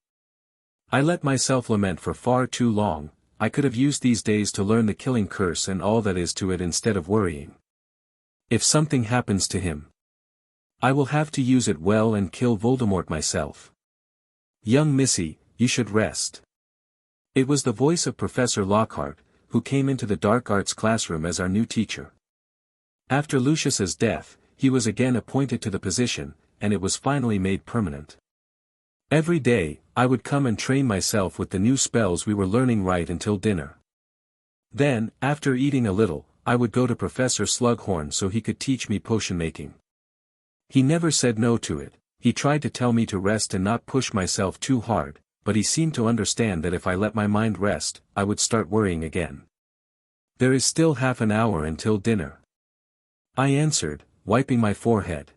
[SPEAKER 1] I let myself lament for far too long. I could have used these days to learn the killing curse and all that is to it instead of worrying. If something happens to him, I will have to use it well and kill Voldemort myself. Young Missy, you should rest. It was the voice of Professor Lockhart, who came into the dark arts classroom as our new teacher. After Lucius's death, he was again appointed to the position, and it was finally made permanent. Every day, I would come and train myself with the new spells we were learning right until dinner. Then, after eating a little, I would go to Professor Slughorn so he could teach me potion making. He never said no to it. He tried to tell me to rest and not push myself too hard, but he seemed to understand that if I let my mind rest, I would start worrying again. There is still half an hour until dinner. I answered, wiping my forehead.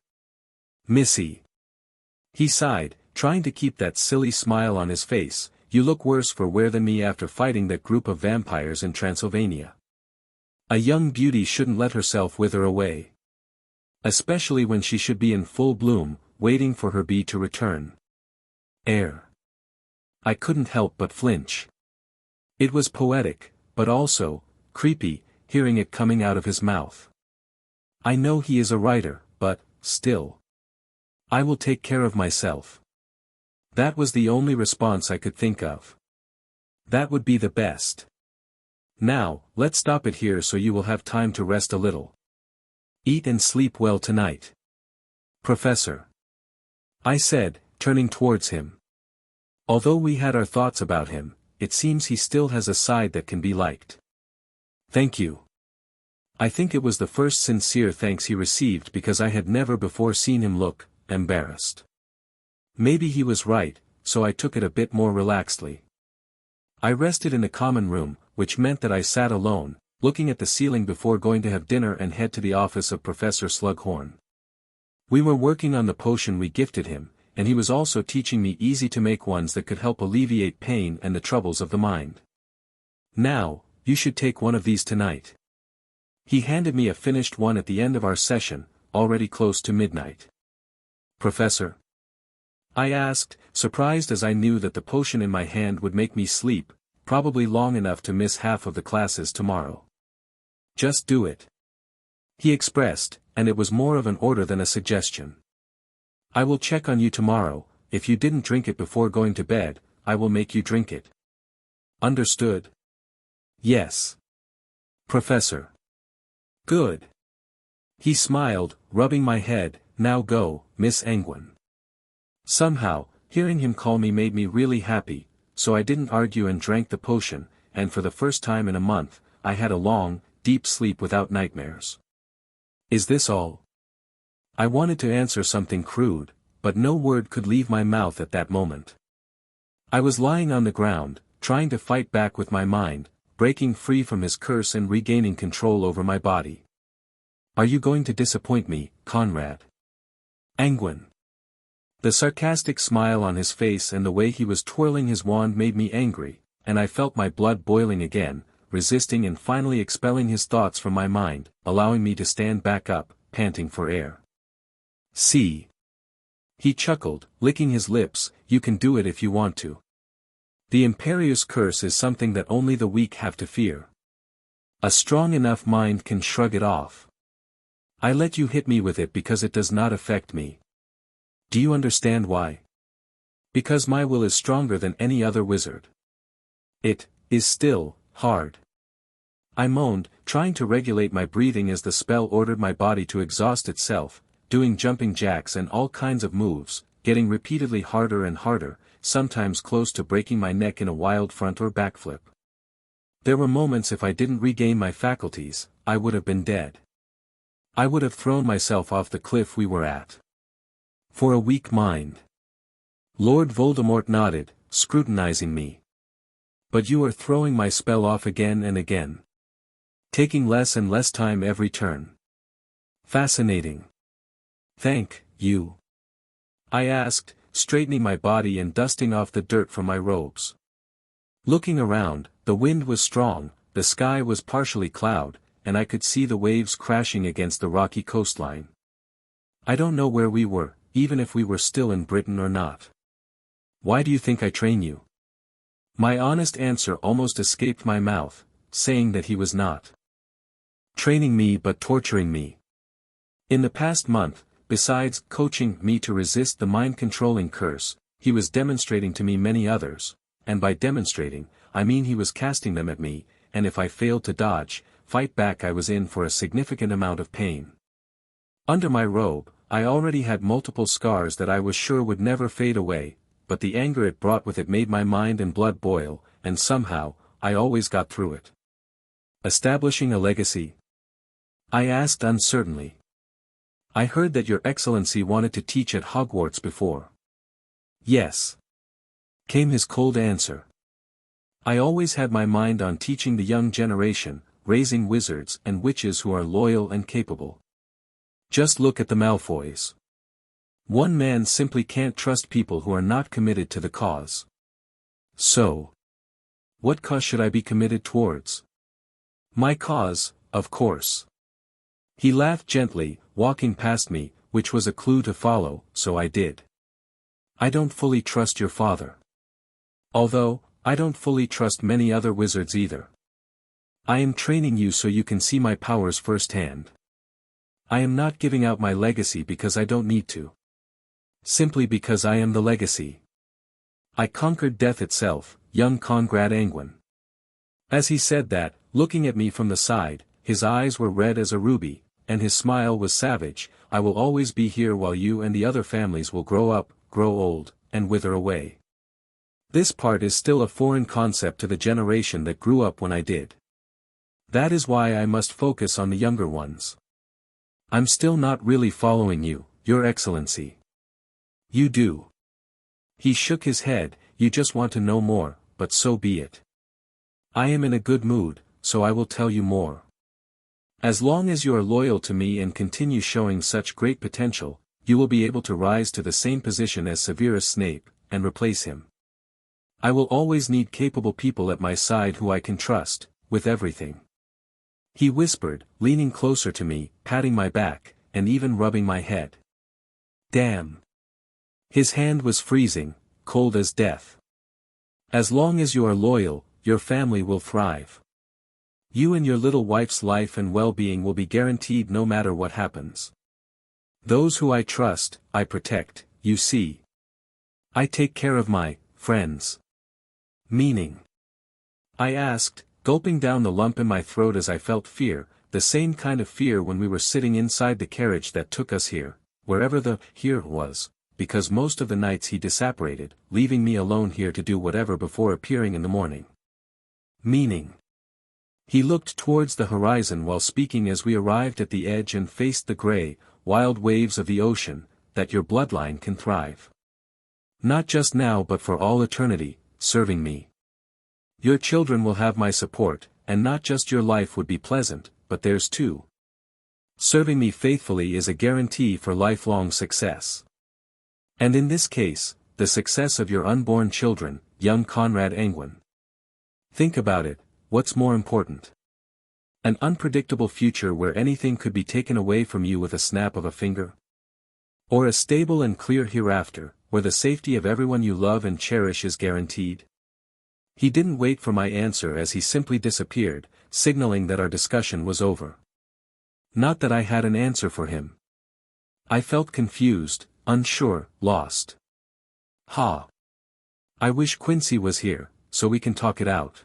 [SPEAKER 1] Missy. He sighed, trying to keep that silly smile on his face. You look worse for wear than me after fighting that group of vampires in Transylvania. A young beauty shouldn't let herself wither away. Especially when she should be in full bloom, waiting for her bee to return. Air. I couldn't help but flinch. It was poetic, but also creepy, hearing it coming out of his mouth. I know he is a writer, but, still. I will take care of myself. That was the only response I could think of. That would be the best. Now, let's stop it here so you will have time to rest a little. Eat and sleep well tonight. Professor. I said, turning towards him. Although we had our thoughts about him, it seems he still has a side that can be liked. Thank you. I think it was the first sincere thanks he received because I had never before seen him look embarrassed. Maybe he was right, so I took it a bit more relaxedly. I rested in the common room, which meant that I sat alone, looking at the ceiling before going to have dinner and head to the office of Professor Slughorn. We were working on the potion we gifted him, and he was also teaching me easy-to-make ones that could help alleviate pain and the troubles of the mind. Now, you should take one of these tonight. He handed me a finished one at the end of our session, already close to midnight. Professor? I asked, surprised as I knew that the potion in my hand would make me sleep, probably long enough to miss half of the classes tomorrow. Just do it. He expressed, and it was more of an order than a suggestion. I will check on you tomorrow. If you didn't drink it before going to bed, I will make you drink it. Understood? Yes. Professor. Good. He smiled, rubbing my head. Now go, Miss Anguine. Somehow, hearing him call me made me really happy, so I didn't argue and drank the potion, and for the first time in a month, I had a long, deep sleep without nightmares. Is this all? I wanted to answer something crude, but no word could leave my mouth at that moment. I was lying on the ground, trying to fight back with my mind, breaking free from his curse and regaining control over my body. Are you going to disappoint me, Conrad? Anguine. The sarcastic smile on his face and the way he was twirling his wand made me angry, and I felt my blood boiling again, resisting and finally expelling his thoughts from my mind, allowing me to stand back up, panting for air. See. He chuckled, licking his lips, you can do it if you want to. The Imperieur's curse is something that only the weak have to fear. A strong enough mind can shrug it off. I let you hit me with it because it does not affect me. Do you understand why? Because my will is stronger than any other wizard. It is still hard. I moaned, trying to regulate my breathing as the spell ordered my body to exhaust itself, doing jumping jacks and all kinds of moves, getting repeatedly harder and harder, sometimes close to breaking my neck in a wild front or backflip. There were moments if I didn't regain my faculties, I would have been dead. I would have thrown myself off the cliff we were at. For a weak mind. Lord Voldemort nodded, scrutinizing me. But you are throwing my spell off again and again. Taking less and less time every turn. Fascinating. Thank you. I asked, straightening my body and dusting off the dirt from my robes. Looking around, the wind was strong, the sky was partially cloud, and I could see the waves crashing against the rocky coastline. I don't know where we were, even if we were still in Britain or not. Why do you think I train you? My honest answer almost escaped my mouth, saying that he was not training me but torturing me. In the past month, besides coaching me to resist the mind-controlling curse, he was demonstrating to me many others, and by demonstrating, I mean he was casting them at me, and if I failed to fight back I was in for a significant amount of pain. Under my robe, I already had multiple scars that I was sure would never fade away, but the anger it brought with it made my mind and blood boil, and somehow, I always got through it. Establishing a legacy? I asked uncertainly. I heard that Your Excellency wanted to teach at Hogwarts before. Yes. Came his cold answer. I always had my mind on teaching the young generation, raising wizards and witches who are loyal and capable. Just look at the Malfoys. One man simply can't trust people who are not committed to the cause. So, what cause should I be committed towards? My cause, of course. He laughed gently, walking past me, which was a clue to follow, so I did. I don't fully trust your father. Although, I don't fully trust many other wizards either. I am training you so you can see my powers firsthand. I am not giving out my legacy because I don't need to. Simply because I am the legacy. I conquered death itself, young Conrad Anguine. As he said that, looking at me from the side, his eyes were red as a ruby, and his smile was savage. I will always be here while you and the other families will grow up, grow old, and wither away. This part is still a foreign concept to the generation that grew up when I did. That is why I must focus on the younger ones. I'm still not really following you, Your Excellency. You do. He shook his head, you just want to know more, but so be it. I am in a good mood, so I will tell you more. As long as you are loyal to me and continue showing such great potential, you will be able to rise to the same position as Severus Snape, and replace him. I will always need capable people at my side who I can trust, with everything. He whispered, leaning closer to me, patting my back, and even rubbing my head. Damn. His hand was freezing, cold as death. As long as you are loyal, your family will thrive. You and your little wife's life and well-being will be guaranteed no matter what happens. Those who I trust, I protect, you see. I take care of my friends. Meaning? I asked, gulping down the lump in my throat as I felt fear, the same kind of fear when we were sitting inside the carriage that took us here, wherever the here was, because most of the nights he disapparated, leaving me alone here to do whatever before appearing in the morning. Meaning? He looked towards the horizon while speaking as we arrived at the edge and faced the grey, wild waves of the ocean, that your bloodline can thrive. Not just now but for all eternity, serving me. Your children will have my support, and not just your life would be pleasant, but theirs too. Serving me faithfully is a guarantee for lifelong success. And in this case, the success of your unborn children, young Conrad Anguine. Think about it, what's more important? An unpredictable future where anything could be taken away from you with a snap of a finger? Or a stable and clear hereafter, where the safety of everyone you love and cherish is guaranteed? He didn't wait for my answer as he simply disappeared, signaling that our discussion was over. Not that I had an answer for him. I felt confused, unsure, lost. I wish Quincy was here, so we can talk it out.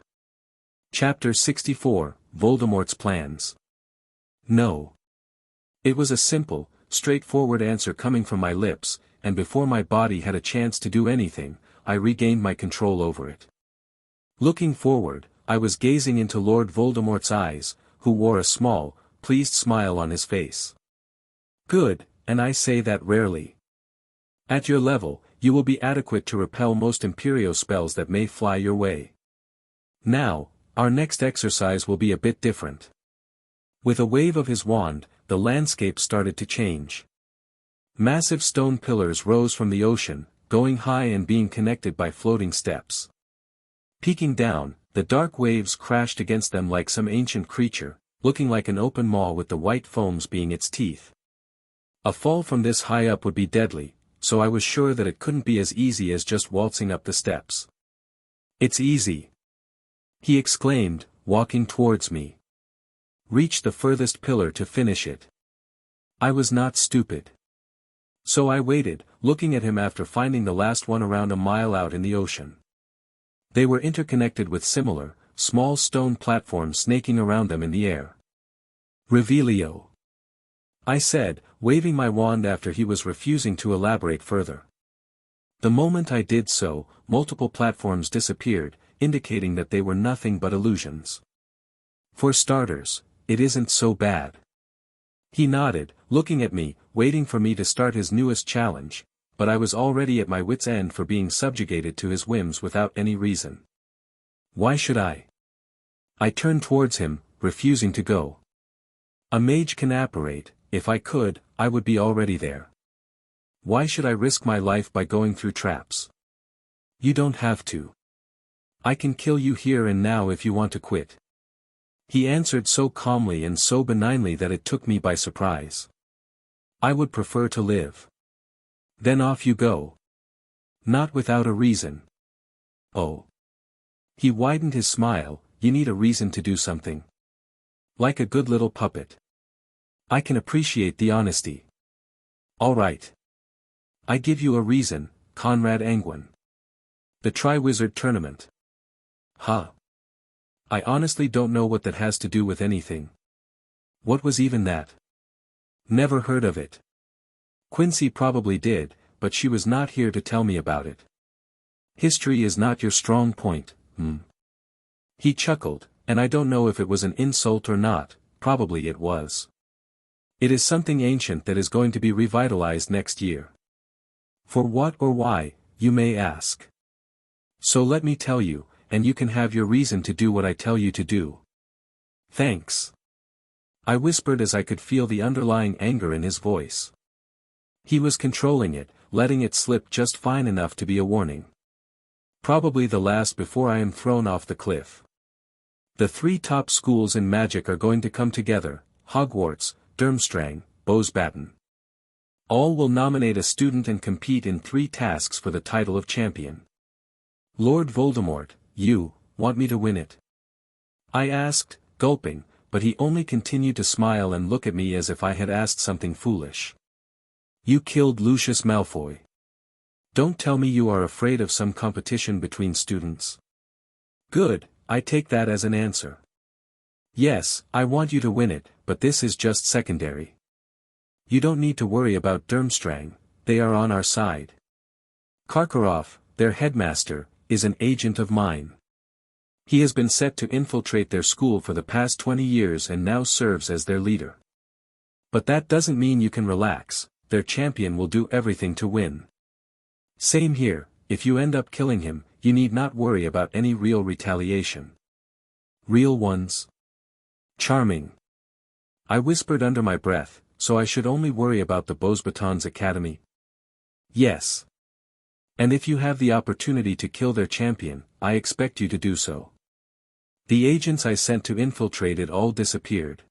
[SPEAKER 1] Chapter 64, Voldemort's Plans. No. It was a simple, straightforward answer coming from my lips, and before my body had a chance to do anything, I regained my control over it. Looking forward, I was gazing into Lord Voldemort's eyes, who wore a small, pleased smile on his face. Good, and I say that rarely. At your level, you will be adequate to repel most Imperio spells that may fly your way. Now, our next exercise will be a bit different. With a wave of his wand, the landscape started to change. Massive stone pillars rose from the ocean, going high and being connected by floating steps. Peeking down, the dark waves crashed against them like some ancient creature, looking like an open maw with the white foams being its teeth. A fall from this high up would be deadly, so I was sure that it couldn't be as easy as just waltzing up the steps. It's easy, he exclaimed, walking towards me. Reach the furthest pillar to finish it. I was not stupid. So I waited, looking at him after finding the last one around a mile out in the ocean. They were interconnected with similar, small stone platforms snaking around them in the air. Revelio, I said, waving my wand after he was refusing to elaborate further. The moment I did so, multiple platforms disappeared, indicating that they were nothing but illusions. For starters, it isn't so bad. He nodded, looking at me, waiting for me to start his newest challenge, but I was already at my wit's end for being subjugated to his whims without any reason. Why should I? I turned towards him, refusing to go. A mage can apparate, if I could, I would be already there. Why should I risk my life by going through traps? You don't have to. I can kill you here and now if you want to quit. He answered so calmly and so benignly that it took me by surprise. I would prefer to live. Then off you go. Not without a reason. Oh. He widened his smile, you need a reason to do something. Like a good little puppet. I can appreciate the honesty. All right. I give you a reason, Conrad Anguine. The Triwizard Tournament. I honestly don't know what that has to do with anything. What was even that? Never heard of it. Quincy probably did, but she was not here to tell me about it. History is not your strong point, He chuckled, and I don't know if it was an insult or not, probably it was. It is something ancient that is going to be revitalized next year. For what or why, you may ask. So let me tell you, and you can have your reason to do what I tell you to do. Thanks. I whispered as I could feel the underlying anger in his voice. He was controlling it, letting it slip just fine enough to be a warning. Probably the last before I am thrown off the cliff. The 3 top schools in magic are going to come together, Hogwarts, Durmstrang, Bosbatten. All will nominate a student and compete in 3 tasks for the title of champion. Lord Voldemort, you want me to win it? I asked, gulping, but he only continued to smile and look at me as if I had asked something foolish. You killed Lucius Malfoy. Don't tell me you are afraid of some competition between students. Good, I take that as an answer. Yes, I want you to win it, but this is just secondary. You don't need to worry about Durmstrang, they are on our side. Karkaroff, their headmaster, is an agent of mine. He has been set to infiltrate their school for the past 20 years and now serves as their leader. But that doesn't mean you can relax, their champion will do everything to win. Same here, if you end up killing him, you need not worry about any real retaliation. Real ones? Charming. I whispered under my breath, so I should only worry about the Beauxbatons Academy? Yes. And if you have the opportunity to kill their champion, I expect you to do so. The agents I sent to infiltrate it all disappeared.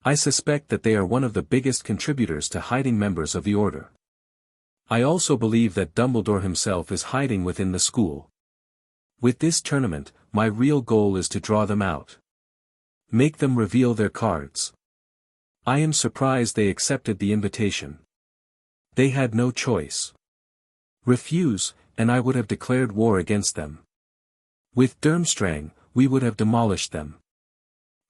[SPEAKER 1] I suspect that they are one of the biggest contributors to hiding members of the Order. I also believe that Dumbledore himself is hiding within the school. With this tournament, my real goal is to draw them out. Make them reveal their cards. I am surprised they accepted the invitation. They had no choice. Refuse, and I would have declared war against them. With Durmstrang, we would have demolished them.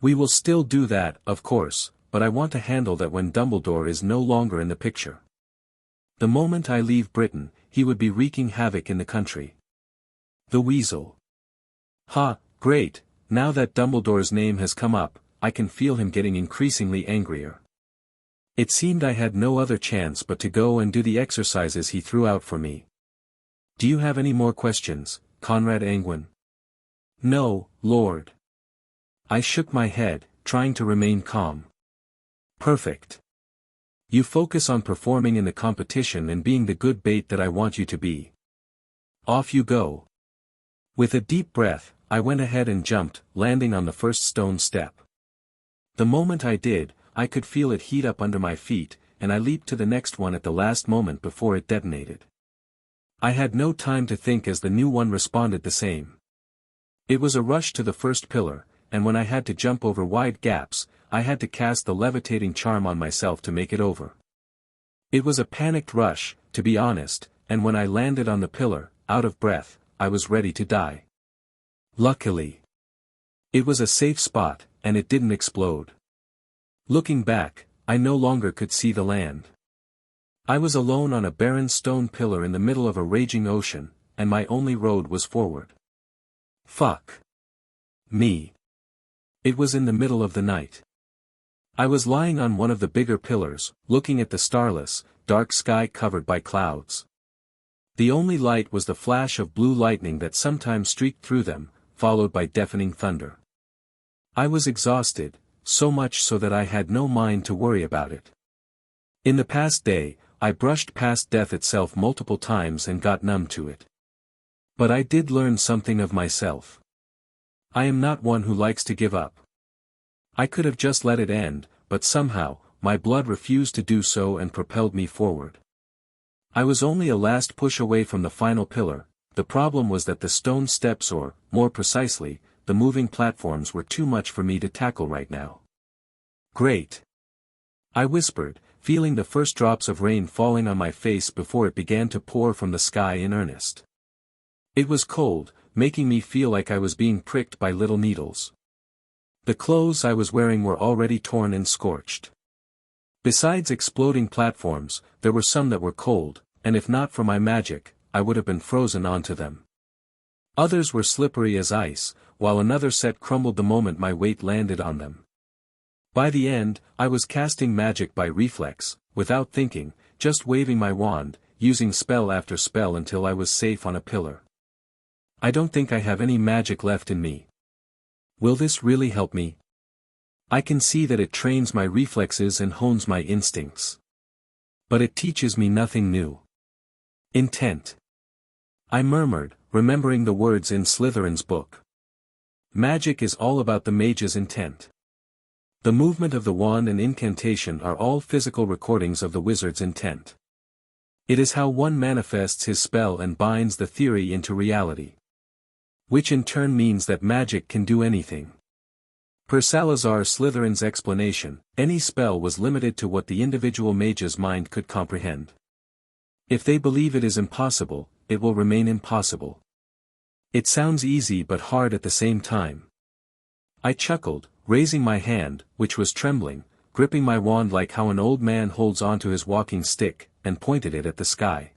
[SPEAKER 1] We will still do that, of course, but I want to handle that when Dumbledore is no longer in the picture. The moment I leave Britain, he would be wreaking havoc in the country. The Weasel. Ha, great, now that Dumbledore's name has come up, I can feel him getting increasingly angrier. It seemed I had no other chance but to go and do the exercises he threw out for me. Do you have any more questions, Conrad Anguine? No, Lord. I shook my head, trying to remain calm. Perfect. You focus on performing in the competition and being the good bait that I want you to be. Off you go. With a deep breath, I went ahead and jumped, landing on the first stone step. The moment I did, I could feel it heat up under my feet, and I leaped to the next one at the last moment before it detonated. I had no time to think as the new one responded the same. It was a rush to the first pillar, and when I had to jump over wide gaps, I had to cast the levitating charm on myself to make it over. It was a panicked rush, to be honest, and when I landed on the pillar, out of breath, I was ready to die. Luckily, it was a safe spot, and it didn't explode. Looking back, I no longer could see the land. I was alone on a barren stone pillar in the middle of a raging ocean, and my only road was forward. Fuck me. It was in the middle of the night. I was lying on one of the bigger pillars, looking at the starless, dark sky covered by clouds. The only light was the flash of blue lightning that sometimes streaked through them, followed by deafening thunder. I was exhausted, so much so that I had no mind to worry about it. In the past day, I brushed past death itself multiple times and got numb to it. But I did learn something of myself. I am not one who likes to give up. I could have just let it end, but somehow, my blood refused to do so and propelled me forward. I was only a last push away from the final pillar. The problem was that the stone steps or, more precisely, the moving platforms were too much for me to tackle right now. Great. I whispered, feeling the first drops of rain falling on my face before it began to pour from the sky in earnest. It was cold, making me feel like I was being pricked by little needles. The clothes I was wearing were already torn and scorched. Besides exploding platforms, there were some that were cold, and if not for my magic, I would have been frozen onto them. Others were slippery as ice, while another set crumbled the moment my weight landed on them. By the end, I was casting magic by reflex, without thinking, just waving my wand, using spell after spell until I was safe on a pillar. I don't think I have any magic left in me. Will this really help me? I can see that it trains my reflexes and hones my instincts. But it teaches me nothing new. Intent. I murmured, remembering the words in Slytherin's book. Magic is all about the mage's intent. The movement of the wand and incantation are all physical recordings of the wizard's intent. It is how one manifests his spell and binds the theory into reality. Which in turn means that magic can do anything. Per Salazar Slytherin's explanation, any spell was limited to what the individual mage's mind could comprehend. If they believe it is impossible, it will remain impossible. It sounds easy but hard at the same time. I chuckled, raising my hand, which was trembling, gripping my wand like how an old man holds onto his walking stick, and pointed it at the sky.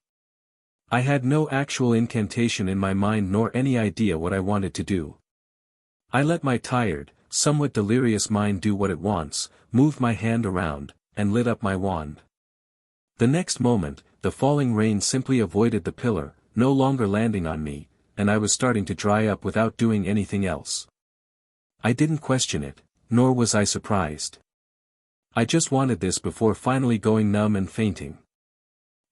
[SPEAKER 1] I had no actual incantation in my mind nor any idea what I wanted to do. I let my tired, somewhat delirious mind do what it wants, moved my hand around, and lit up my wand. The next moment, the falling rain simply avoided the pillar, no longer landing on me, and I was starting to dry up without doing anything else. I didn't question it, nor was I surprised. I just wanted this before finally going numb and fainting.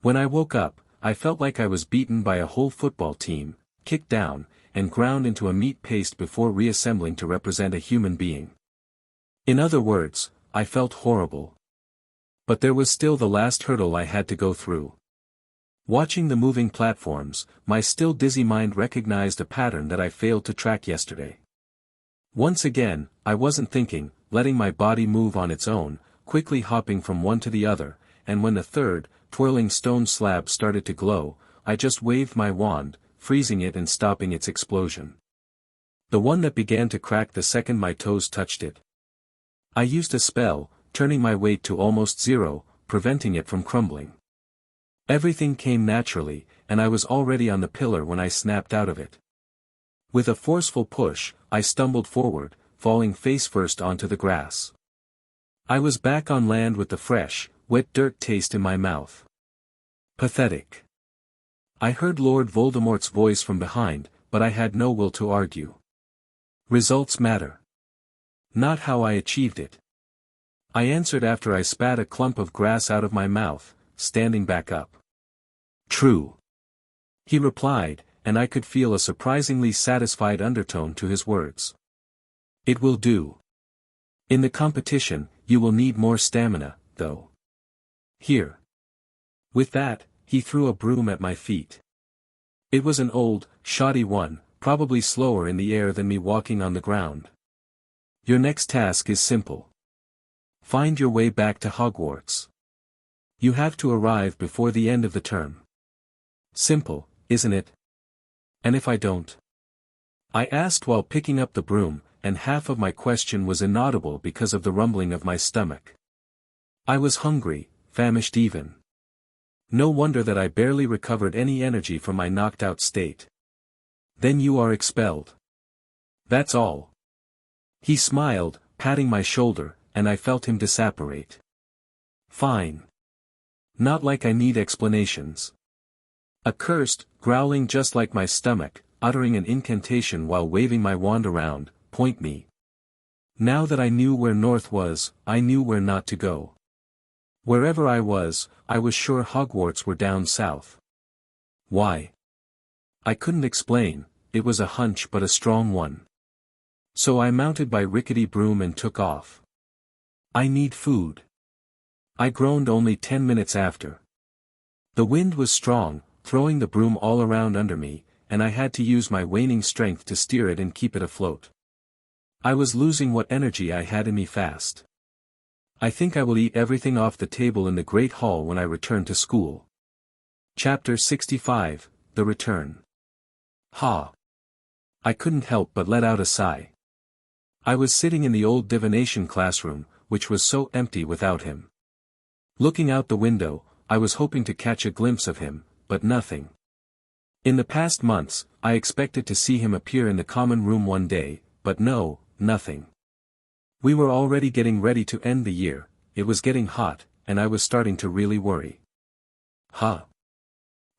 [SPEAKER 1] When I woke up, I felt like I was beaten by a whole football team, kicked down, and ground into a meat paste before reassembling to represent a human being. In other words, I felt horrible. But there was still the last hurdle I had to go through. Watching the moving platforms, my still dizzy mind recognized a pattern that I failed to track yesterday. Once again, I wasn't thinking, letting my body move on its own, quickly hopping from one to the other, and when the third, twirling stone slab started to glow, I just waved my wand, freezing it and stopping its explosion. The one that began to crack the second my toes touched it. I used a spell, turning my weight to almost zero, preventing it from crumbling. Everything came naturally, and I was already on the pillar when I snapped out of it. With a forceful push, I stumbled forward, falling face first onto the grass. I was back on land with the fresh, wet dirt taste in my mouth. Pathetic. I heard Lord Voldemort's voice from behind, but I had no will to argue. Results matter. Not how I achieved it. I answered after I spat a clump of grass out of my mouth, standing back up. True. He replied, and I could feel a surprisingly satisfied undertone to his words. It will do. In the competition, you will need more stamina, though. Here. With that, he threw a broom at my feet. It was an old, shoddy one, probably slower in the air than me walking on the ground. Your next task is simple. Find your way back to Hogwarts. You have to arrive before the end of the term. Simple, isn't it? And if I don't? I asked while picking up the broom, and half of my question was inaudible because of the rumbling of my stomach. I was hungry, famished even. No wonder that I barely recovered any energy from my knocked-out state. Then you are expelled. That's all. He smiled, patting my shoulder, and I felt him disapparate. Fine. Not like I need explanations. Accursed, growling just like my stomach, uttering an incantation while waving my wand around, point me. Now that I knew where north was, I knew where not to go. Wherever I was sure Hogwarts were down south. Why? I couldn't explain, it was a hunch but a strong one. So I mounted my rickety broom and took off. I need food. I groaned only 10 minutes after. The wind was strong, throwing the broom all around under me, and I had to use my waning strength to steer it and keep it afloat. I was losing what energy I had in me fast. I think I will eat everything off the table in the Great Hall when I return to school. Chapter 65, The Return. Ha! I couldn't help but let out a sigh. I was sitting in the old divination classroom, which was so empty without him. Looking out the window, I was hoping to catch a glimpse of him, but nothing. In the past months, I expected to see him appear in the common room one day, but no, nothing. We were already getting ready to end the year, it was getting hot, and I was starting to really worry.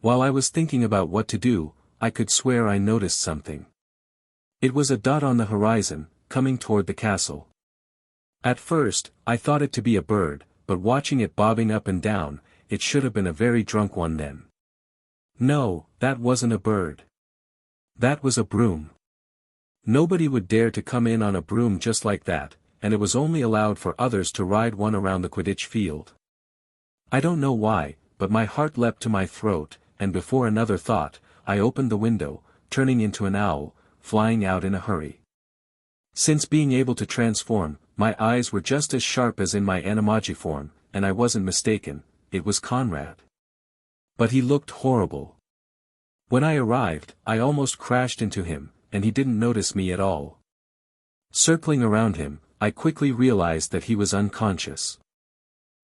[SPEAKER 1] While I was thinking about what to do, I could swear I noticed something. It was a dot on the horizon, coming toward the castle. At first, I thought it to be a bird, but watching it bobbing up and down, it should have been a very drunk one then. No, that wasn't a bird. That was a broom. Nobody would dare to come in on a broom just like that, and it was only allowed for others to ride one around the Quidditch field. I don't know why, but my heart leapt to my throat, and before another thought, I opened the window, turning into an owl, flying out in a hurry. Since being able to transform, my eyes were just as sharp as in my animagi form, and I wasn't mistaken, it was Conrad. But he looked horrible. When I arrived, I almost crashed into him, and he didn't notice me at all. Circling around him, I quickly realized that he was unconscious.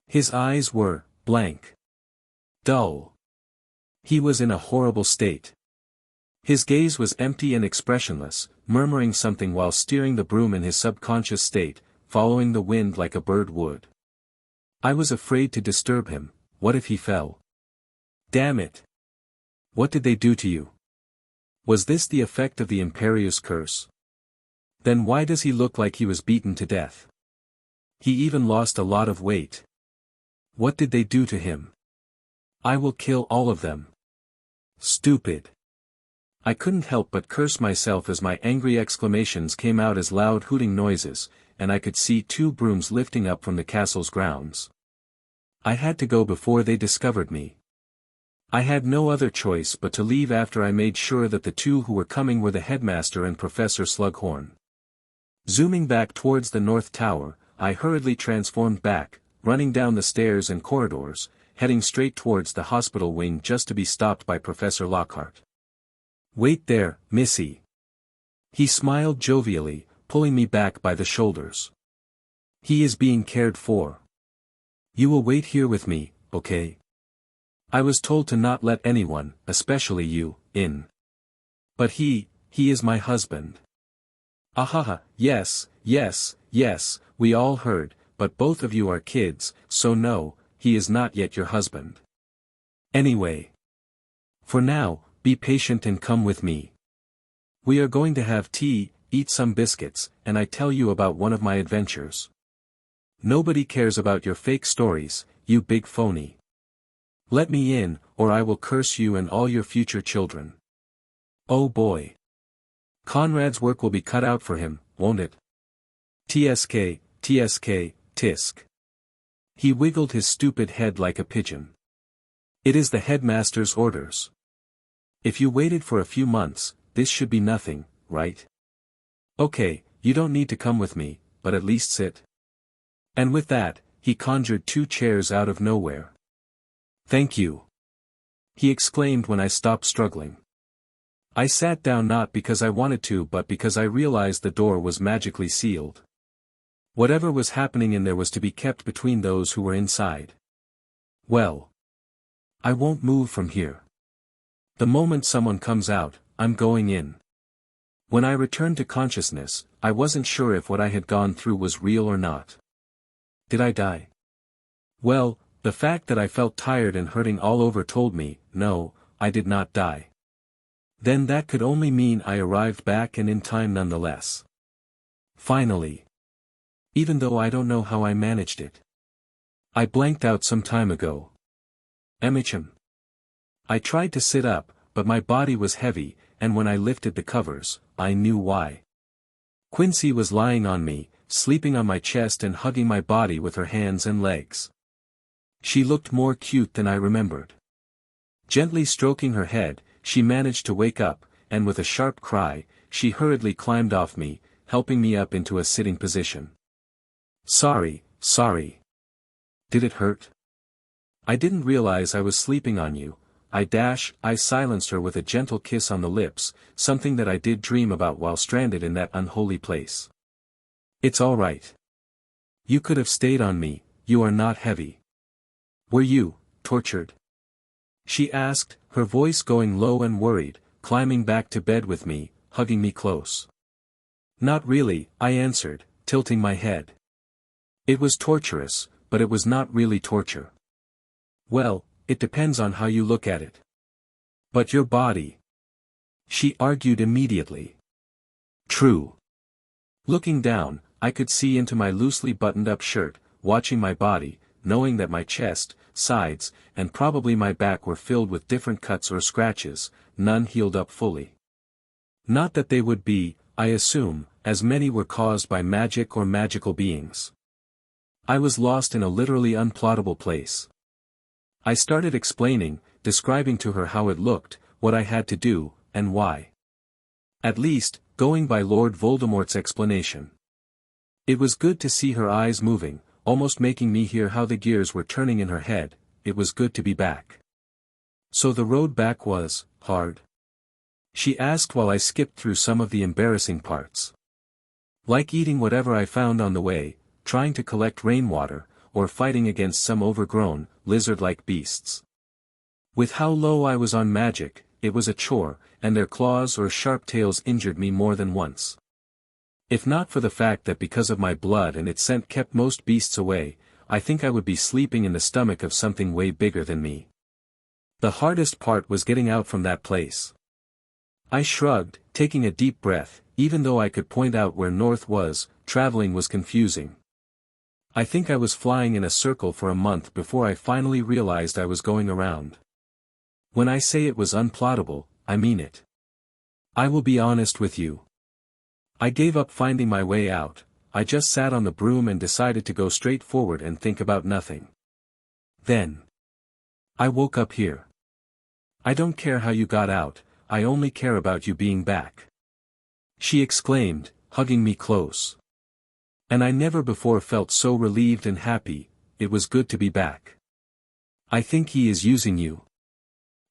[SPEAKER 1] His eyes were blank. Dull. He was in a horrible state. His gaze was empty and expressionless, murmuring something while steering the broom in his subconscious state, following the wind like a bird would. I was afraid to disturb him. What if he fell? Damn it! What did they do to you? Was this the effect of the Imperieuse curse? Then why does he look like he was beaten to death? He even lost a lot of weight. What did they do to him? I will kill all of them. Stupid. I couldn't help but curse myself as my angry exclamations came out as loud hooting noises, and I could see 2 brooms lifting up from the castle's grounds. I had to go before they discovered me. I had no other choice but to leave after I made sure that the 2 who were coming were the headmaster and Professor Slughorn. Zooming back towards the North Tower, I hurriedly transformed back, running down the stairs and corridors, heading straight towards the hospital wing just to be stopped by Professor Lockhart. "Wait there, Missy." He smiled jovially, pulling me back by the shoulders. "He is being cared for. You will wait here with me, okay? I was told to not let anyone, especially you, in. But he is my husband." "Ahaha, yes, yes, yes, we all heard, but both of you are kids, so no, he is not yet your husband. Anyway. For now, be patient and come with me. We are going to have tea, eat some biscuits, and I tell you about one of my adventures. Nobody cares about your fake stories, you big phony. Let me in, or I will curse you and all your future children. Oh boy. Conrad's work will be cut out for him, won't it? TSK, TSK, tisk. He wiggled his stupid head like a pigeon. It is the headmaster's orders. If you waited for a few months, this should be nothing, right? Okay, you don't need to come with me, but at least sit. And with that, he conjured 2 chairs out of nowhere. Thank you. He exclaimed when I stopped struggling. I sat down not because I wanted to but because I realized the door was magically sealed. Whatever was happening in there was to be kept between those who were inside. Well. I won't move from here. The moment someone comes out, I'm going in. When I returned to consciousness, I wasn't sure if what I had gone through was real or not. Did I die? Well, the fact that I felt tired and hurting all over told me, no, I did not die. Then that could only mean I arrived back and in time nonetheless. Finally. Even though I don't know how I managed it. I blanked out some time ago. Emicham. I tried to sit up, but my body was heavy, and when I lifted the covers, I knew why. Quincy was lying on me, sleeping on my chest and hugging my body with her hands and legs. She looked more cute than I remembered. Gently stroking her head, she managed to wake up, and with a sharp cry, she hurriedly climbed off me, helping me up into a sitting position. Sorry. Did it hurt? I didn't realize I was sleeping on you. I silenced her with a gentle kiss on the lips, something that I did dream about while stranded in that unholy place. It's all right. You could have stayed on me, you are not heavy. Were you tortured? She asked, her voice going low and worried, climbing back to bed with me, hugging me close. Not really, I answered, tilting my head. It was torturous, but it was not really torture. Well, it depends on how you look at it. But your body. She argued immediately. True. Looking down, I could see into my loosely buttoned-up shirt, watching my body, knowing that my chest, sides, and probably my back were filled with different cuts or scratches, none healed up fully. Not that they would be, I assume, as many were caused by magic or magical beings. I was lost in a literally unplottable place. I started explaining, describing to her how it looked, what I had to do, and why. At least, going by Lord Voldemort's explanation. It was good to see her eyes moving, almost making me hear how the gears were turning in her head. It was good to be back. So the road back was hard? She asked while I skipped through some of the embarrassing parts. Like eating whatever I found on the way, trying to collect rainwater, or fighting against some overgrown, lizard-like beasts. With how low I was on magic, it was a chore, and their claws or sharp tails injured me more than once. If not for the fact that because of my blood and its scent kept most beasts away, I think I would be sleeping in the stomach of something way bigger than me. The hardest part was getting out from that place. I shrugged, taking a deep breath. Even though I could point out where north was, traveling was confusing. I think I was flying in a circle for a month before I finally realized I was going around. When I say it was unplottable, I mean it. I will be honest with you. I gave up finding my way out. I just sat on the broom and decided to go straight forward and think about nothing. Then I woke up here. I don't care how you got out, I only care about you being back. She exclaimed, hugging me close. And I never before felt so relieved and happy. It was good to be back. I think he is using you.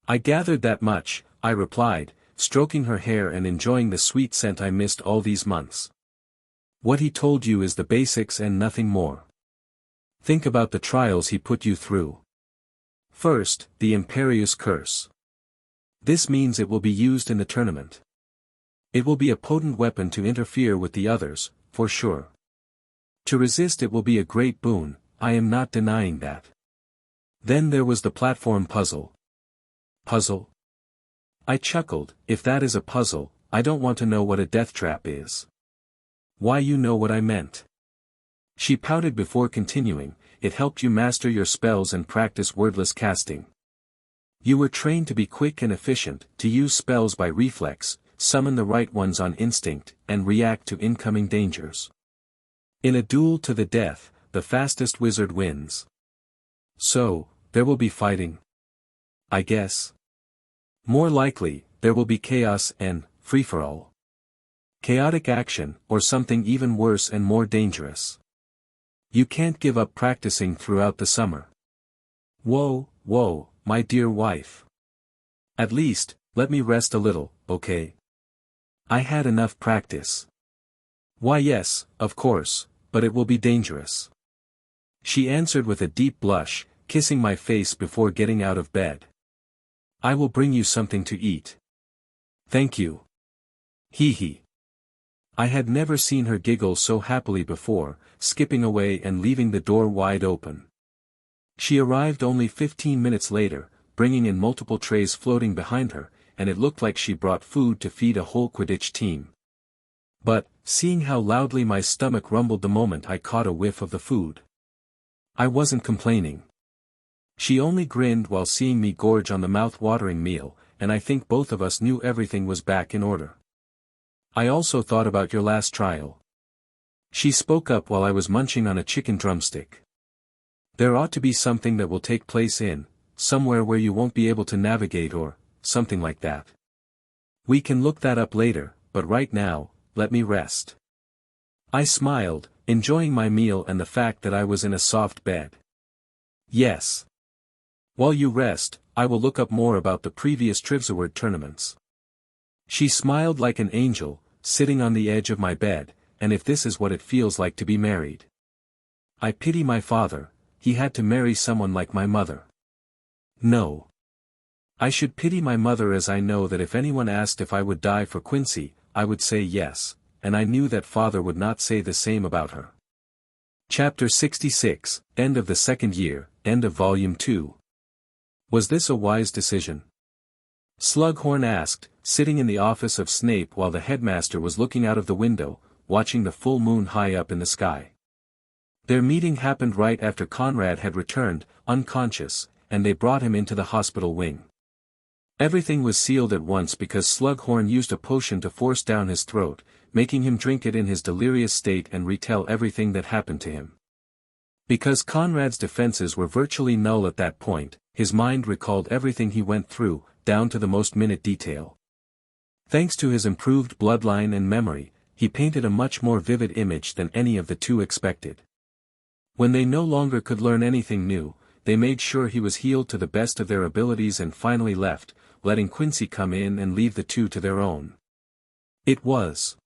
[SPEAKER 1] I gathered that much, I replied, stroking her hair and enjoying the sweet scent I missed all these months. What he told you is the basics and nothing more. Think about the trials he put you through. First, the Imperious Curse. This means it will be used in the tournament. It will be a potent weapon to interfere with the others, for sure. To resist it will be a great boon, I am not denying that. Then there was the platform puzzle. Puzzle? I chuckled. If that is a puzzle, I don't want to know what a death trap is. Why, you know what I meant. She pouted before continuing. It helped you master your spells and practice wordless casting. You were trained to be quick and efficient, to use spells by reflex, summon the right ones on instinct, and react to incoming dangers. In a duel to the death, the fastest wizard wins. So, there will be fighting? I guess. More likely, there will be chaos and free-for-all. Chaotic action, or something even worse and more dangerous. You can't give up practicing throughout the summer. Whoa, my dear wife. At least, let me rest a little, okay? I had enough practice. Why yes, of course, but it will be dangerous. She answered with a deep blush, kissing my face before getting out of bed. I will bring you something to eat. Thank you. Hee. I had never seen her giggle so happily before, skipping away and leaving the door wide open. She arrived only 15 minutes later, bringing in multiple trays floating behind her, and it looked like she brought food to feed a whole Quidditch team. But, seeing how loudly my stomach rumbled the moment I caught a whiff of the food, I wasn't complaining. She only grinned while seeing me gorge on the mouth-watering meal, and I think both of us knew everything was back in order. I also thought about your last trial. She spoke up while I was munching on a chicken drumstick. There ought to be something that will take place somewhere where you won't be able to navigate or something like that. We can look that up later, but right now, let me rest. I smiled, enjoying my meal and the fact that I was in a soft bed. Yes. While you rest, I will look up more about the previous Trivsaward tournaments. She smiled like an angel, sitting on the edge of my bed, and if this is what it feels like to be married. I pity my father, he had to marry someone like my mother. No. I should pity my mother, as I know that if anyone asked if I would die for Quincy, I would say yes, and I knew that father would not say the same about her. Chapter 66, End of the Second Year, End of Volume 2. Was this a wise decision? Slughorn asked, sitting in the office of Snape while the headmaster was looking out of the window, watching the full moon high up in the sky. Their meeting happened right after Conrad had returned, unconscious, and they brought him into the hospital wing. Everything was sealed at once because Slughorn used a potion to force down his throat, making him drink it in his delirious state and retell everything that happened to him. Because Conrad's defenses were virtually null at that point, his mind recalled everything he went through, down to the most minute detail. Thanks to his improved bloodline and memory, he painted a much more vivid image than any of the two expected. When they no longer could learn anything new, they made sure he was healed to the best of their abilities and finally left, letting Quincy come in and leave the two to their own. It was.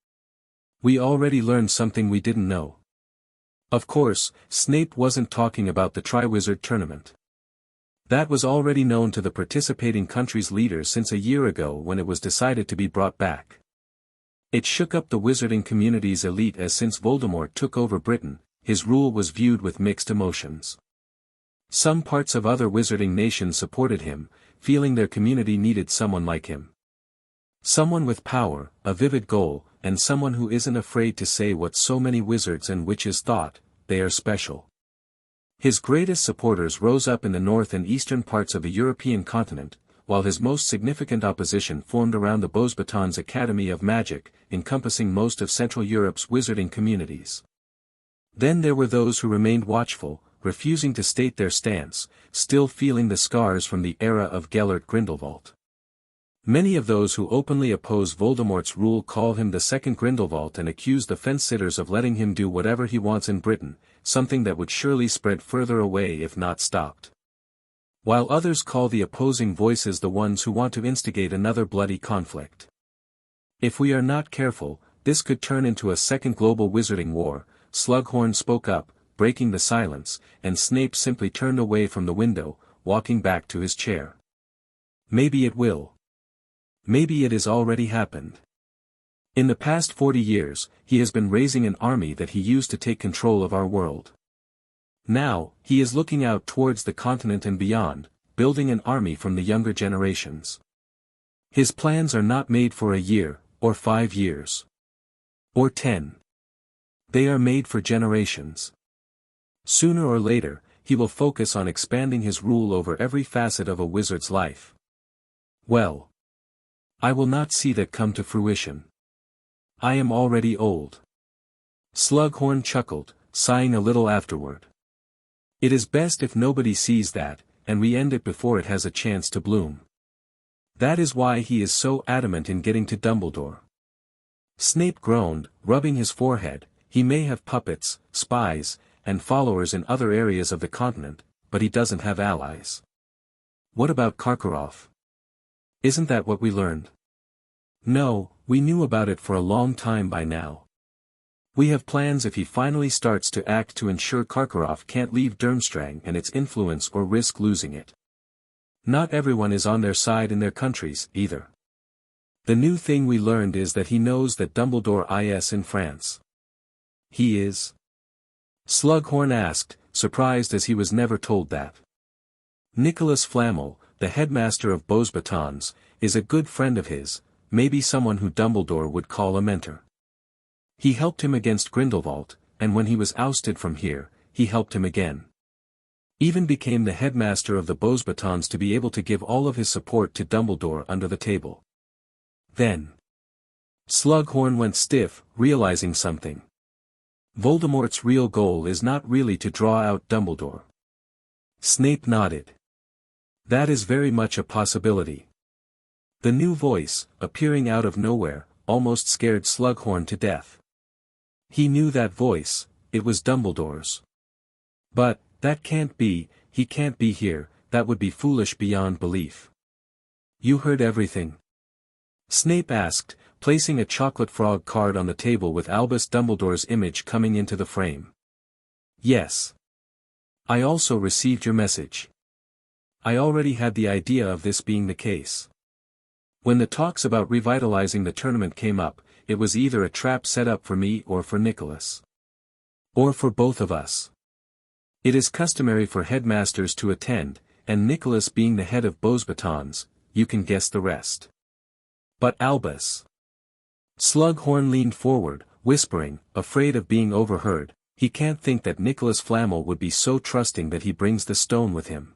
[SPEAKER 1] We already learned something we didn't know. Of course, Snape wasn't talking about the Triwizard Tournament. That was already known to the participating country's leaders since a year ago when it was decided to be brought back. It shook up the wizarding community's elite as since Voldemort took over Britain, his rule was viewed with mixed emotions. Some parts of other wizarding nations supported him, feeling their community needed someone like him. Someone with power, a vivid goal, and someone who isn't afraid to say what so many wizards and witches thought, they are special. His greatest supporters rose up in the north and eastern parts of the European continent, while his most significant opposition formed around the Beauxbatons Academy of Magic, encompassing most of Central Europe's wizarding communities. Then there were those who remained watchful, refusing to state their stance, still feeling the scars from the era of Gellert Grindelwald. Many of those who openly oppose Voldemort's rule call him the second Grindelwald and accuse the fence-sitters of letting him do whatever he wants in Britain, something that would surely spread further away if not stopped. While others call the opposing voices the ones who want to instigate another bloody conflict. If we are not careful, this could turn into a second global wizarding war. Slughorn spoke up, breaking the silence, and Snape simply turned away from the window, walking back to his chair. Maybe it will. Maybe it has already happened. In the past 40 years, he has been raising an army that he used to take control of our world. Now, he is looking out towards the continent and beyond, building an army from the younger generations. His plans are not made for a year, or 5 years. Or 10. They are made for generations. Sooner or later, he will focus on expanding his rule over every facet of a wizard's life. Well, I will not see that come to fruition. I am already old. Slughorn chuckled, sighing a little afterward. It is best if nobody sees that, and we end it before it has a chance to bloom. That is why he is so adamant in getting to Dumbledore. Snape groaned, rubbing his forehead. He may have puppets, spies, and followers in other areas of the continent, but he doesn't have allies. What about Karkaroff? Isn't that what we learned? No, we knew about it for a long time by now. We have plans if he finally starts to act to ensure Karkaroff can't leave Durmstrang and its influence or risk losing it. Not everyone is on their side in their countries, either. The new thing we learned is that he knows that Dumbledore is in France. He is? Slughorn asked, surprised as he was never told that. Nicholas Flamel, the headmaster of Beauxbatons, is a good friend of his, maybe someone who Dumbledore would call a mentor. He helped him against Grindelwald, and when he was ousted from here, he helped him again. Even became the headmaster of the Beauxbatons to be able to give all of his support to Dumbledore under the table. Then Slughorn went stiff, realizing something. Voldemort's real goal is not really to draw out Dumbledore. Snape nodded. That is very much a possibility. The new voice, appearing out of nowhere, almost scared Slughorn to death. He knew that voice, it was Dumbledore's. But, that can't be, he can't be here, that would be foolish beyond belief. You heard everything? Snape asked, placing a chocolate frog card on the table with Albus Dumbledore's image coming into the frame. Yes. I also received your message. I already had the idea of this being the case. When the talks about revitalizing the tournament came up, it was either a trap set up for me or for Nicholas. Or for both of us. It is customary for headmasters to attend, and Nicholas being the head of Beauxbatons, you can guess the rest. But Albus. Slughorn leaned forward, whispering, afraid of being overheard. He can't think that Nicholas Flamel would be so trusting that he brings the stone with him.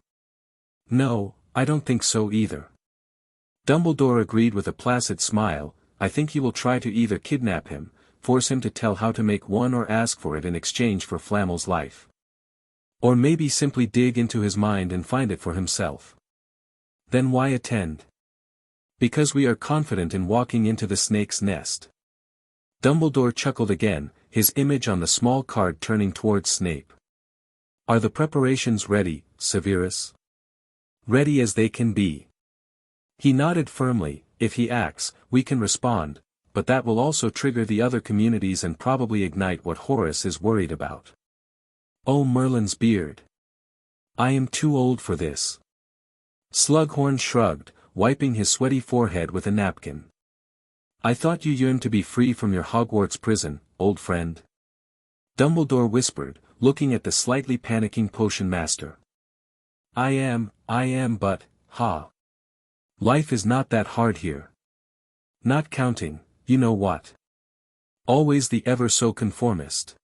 [SPEAKER 1] No, I don't think so either. Dumbledore agreed with a placid smile. I think he will try to either kidnap him, force him to tell how to make one or ask for it in exchange for Flamel's life. Or maybe simply dig into his mind and find it for himself. Then why attend? Because we are confident in walking into the snake's nest. Dumbledore chuckled again, his image on the small card turning towards Snape. Are the preparations ready, Severus? Ready as they can be. He nodded firmly. If he acts, we can respond, but that will also trigger the other communities and probably ignite what Horace is worried about. Oh, Merlin's beard. I am too old for this. Slughorn shrugged, wiping his sweaty forehead with a napkin. I thought you yearned to be free from your Hogwarts prison, old friend. Dumbledore whispered, looking at the slightly panicking potion master. I am, but, life is not that hard here. Not counting, you know what. Always the ever so conformist.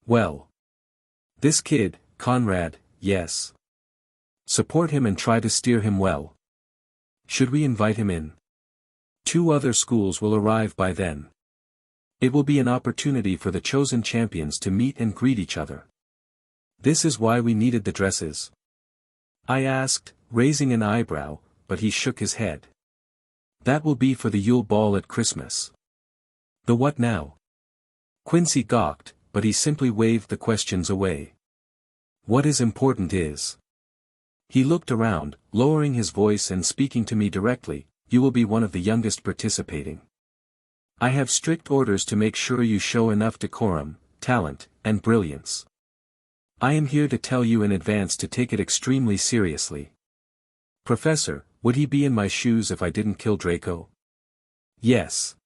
[SPEAKER 1] Well. This kid, Conrad, yes. Support him and try to steer him well. Should we invite him in? 2 other schools will arrive by then. It will be an opportunity for the chosen champions to meet and greet each other. This is why we needed the dresses. I asked, raising an eyebrow, but he shook his head. That will be for the Ule Ball at Christmas. The what now? Quincy gawked, but he simply waved the questions away. What is important is. He looked around, lowering his voice and speaking to me directly, you will be one of the youngest participating. I have strict orders to make sure you show enough decorum, talent, and brilliance. I am here to tell you in advance to take it extremely seriously. Professor, would he be in my shoes if I didn't kill Draco? Yes.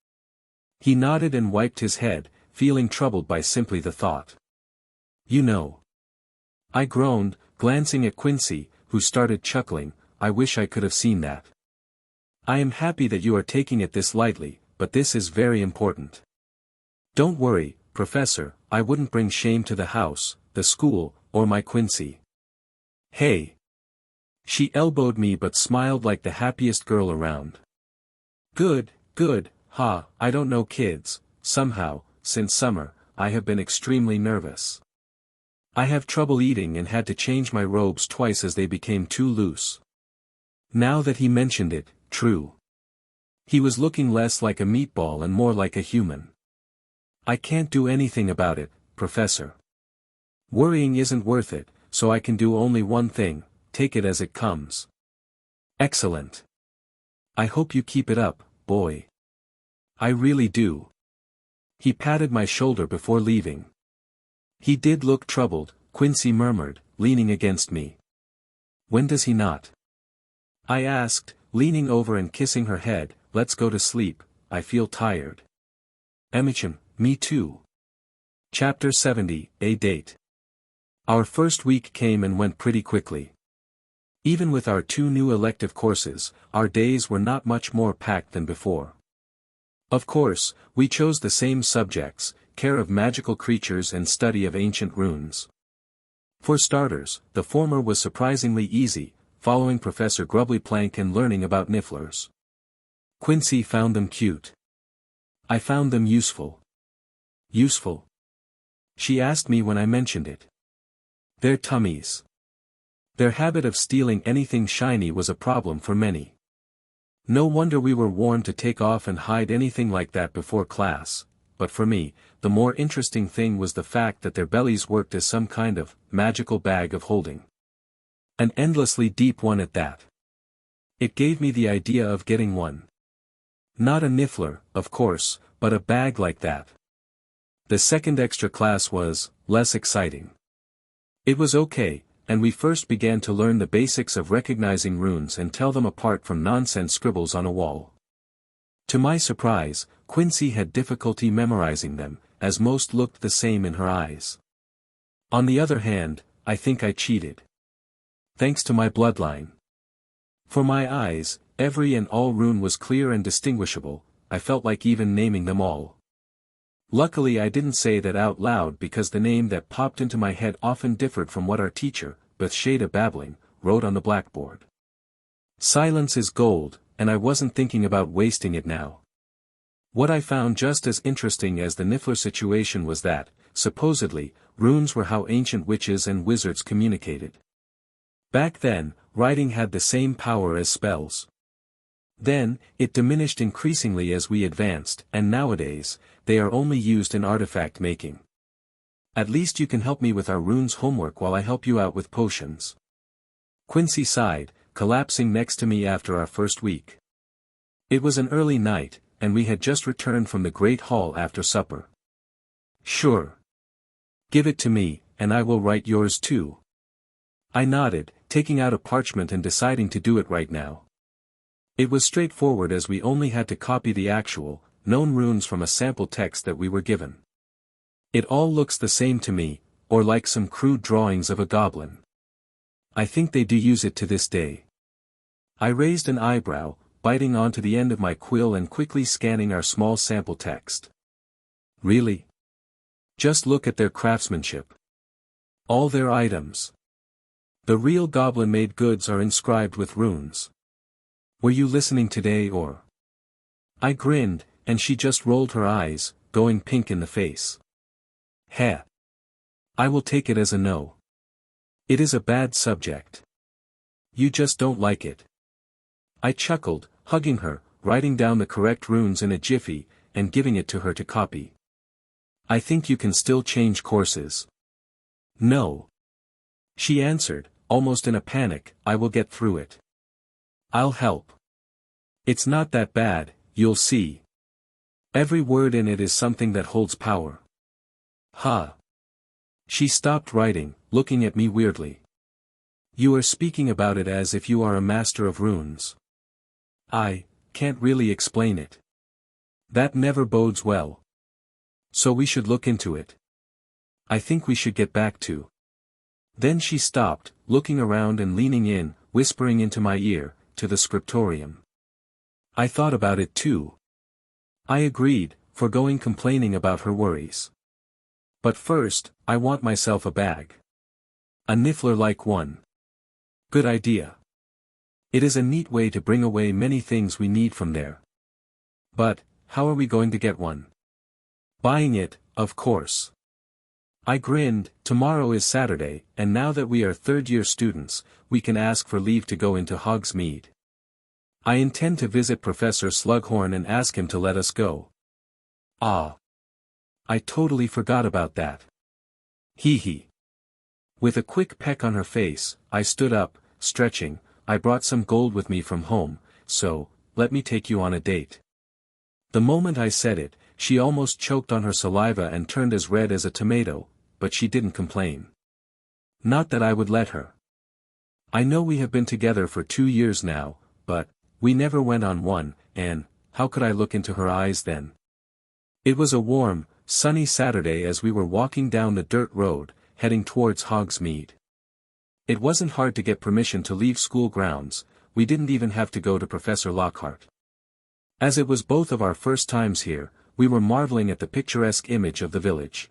[SPEAKER 1] He nodded and wiped his head, feeling troubled by simply the thought. You know. I groaned, glancing at Quincy, who started chuckling. I wish I could have seen that. I am happy that you are taking it this lightly, but this is very important. Don't worry, Professor, I wouldn't bring shame to the house, the school, or my Quincy. Hey. She elbowed me but smiled like the happiest girl around. Good, I don't know kids, somehow, since summer, I have been extremely nervous. I have trouble eating and had to change my robes twice as they became too loose. Now that he mentioned it, true. He was looking less like a meatball and more like a human. I can't do anything about it, Professor. Worrying isn't worth it, so I can do only one thing, take it as it comes. Excellent. I hope you keep it up, boy. I really do. He patted my shoulder before leaving. He did look troubled, Quincy murmured, leaning against me. When does he not? I asked, leaning over and kissing her head, let's go to sleep, I feel tired. Emmichem, me too. Chapter 70, A Date. Our first week came and went pretty quickly. Even with our 2 new elective courses, our days were not much more packed than before. Of course, we chose the same subjects, care of magical creatures and study of ancient runes. For starters, the former was surprisingly easy, following Professor Grubbly-Plank and learning about nifflers. Quincy found them cute. I found them useful. Useful? She asked me when I mentioned it. Their tummies. Their habit of stealing anything shiny was a problem for many. No wonder we were warned to take off and hide anything like that before class, but for me, the more interesting thing was the fact that their bellies worked as some kind of magical bag of holding. An endlessly deep one at that. It gave me the idea of getting one. Not a niffler, of course, but a bag like that. The second extra class was less exciting. It was okay, and we first began to learn the basics of recognizing runes and tell them apart from nonsense scribbles on a wall. To my surprise, Quincy had difficulty memorizing them, as most looked the same in her eyes. On the other hand, I think I cheated. Thanks to my bloodline. For my eyes, every and all rune was clear and distinguishable, I felt like even naming them all. Luckily I didn't say that out loud because the name that popped into my head often differed from what our teacher, Bathsheba Babbling, wrote on the blackboard. Silence is gold, and I wasn't thinking about wasting it now. What I found just as interesting as the niffler situation was that, supposedly, runes were how ancient witches and wizards communicated. Back then, writing had the same power as spells. Then, it diminished increasingly as we advanced, and nowadays, they are only used in artifact making. At least you can help me with our runes homework while I help you out with potions. Quincy sighed, collapsing next to me after our first week. It was an early night, and we had just returned from the Great Hall after supper. Sure. Give it to me, and I will write yours too. I nodded, taking out a parchment and deciding to do it right now. It was straightforward as we only had to copy the actual, known runes from a sample text that we were given. It all looks the same to me, or like some crude drawings of a goblin. I think they do use it to this day. I raised an eyebrow, biting onto the end of my quill and quickly scanning our small sample text. Really? Just look at their craftsmanship. All their items. The real goblin-made goods are inscribed with runes. Were you listening today or? I grinned, and she just rolled her eyes, going pink in the face. Heh. I will take it as a no. It is a bad subject. You just don't like it. I chuckled, hugging her, writing down the correct runes in a jiffy, and giving it to her to copy. I think you can still change courses. No. She answered, almost in a panic, I will get through it. I'll help. It's not that bad, you'll see. Every word in it is something that holds power. Huh. She stopped writing, looking at me weirdly. You are speaking about it as if you are a master of runes. I can't really explain it. That never bodes well. So we should look into it. I think we should get back to. Then she stopped, looking around and leaning in, whispering into my ear, to the scriptorium. I thought about it too. I agreed, forgoing complaining about her worries. But first, I want myself a bag. A niffler-like one. Good idea. It is a neat way to bring away many things we need from there. But, how are we going to get one? Buying it, of course. I grinned. Tomorrow is Saturday, and now that we are third-year students, we can ask for leave to go into Hogsmeade. I intend to visit Professor Slughorn and ask him to let us go. Ah. I totally forgot about that. Hee hee. With a quick peck on her face, I stood up, stretching. I brought some gold with me from home, so, let me take you on a date. The moment I said it, she almost choked on her saliva and turned as red as a tomato, but she didn't complain. Not that I would let her. I know we have been together for 2 years now, but, we never went on one, and, how could I look into her eyes then? It was a warm, sunny Saturday as we were walking down the dirt road, heading towards Hogsmeade. It wasn't hard to get permission to leave school grounds, we didn't even have to go to Professor Lockhart. As it was both of our first times here, we were marveling at the picturesque image of the village.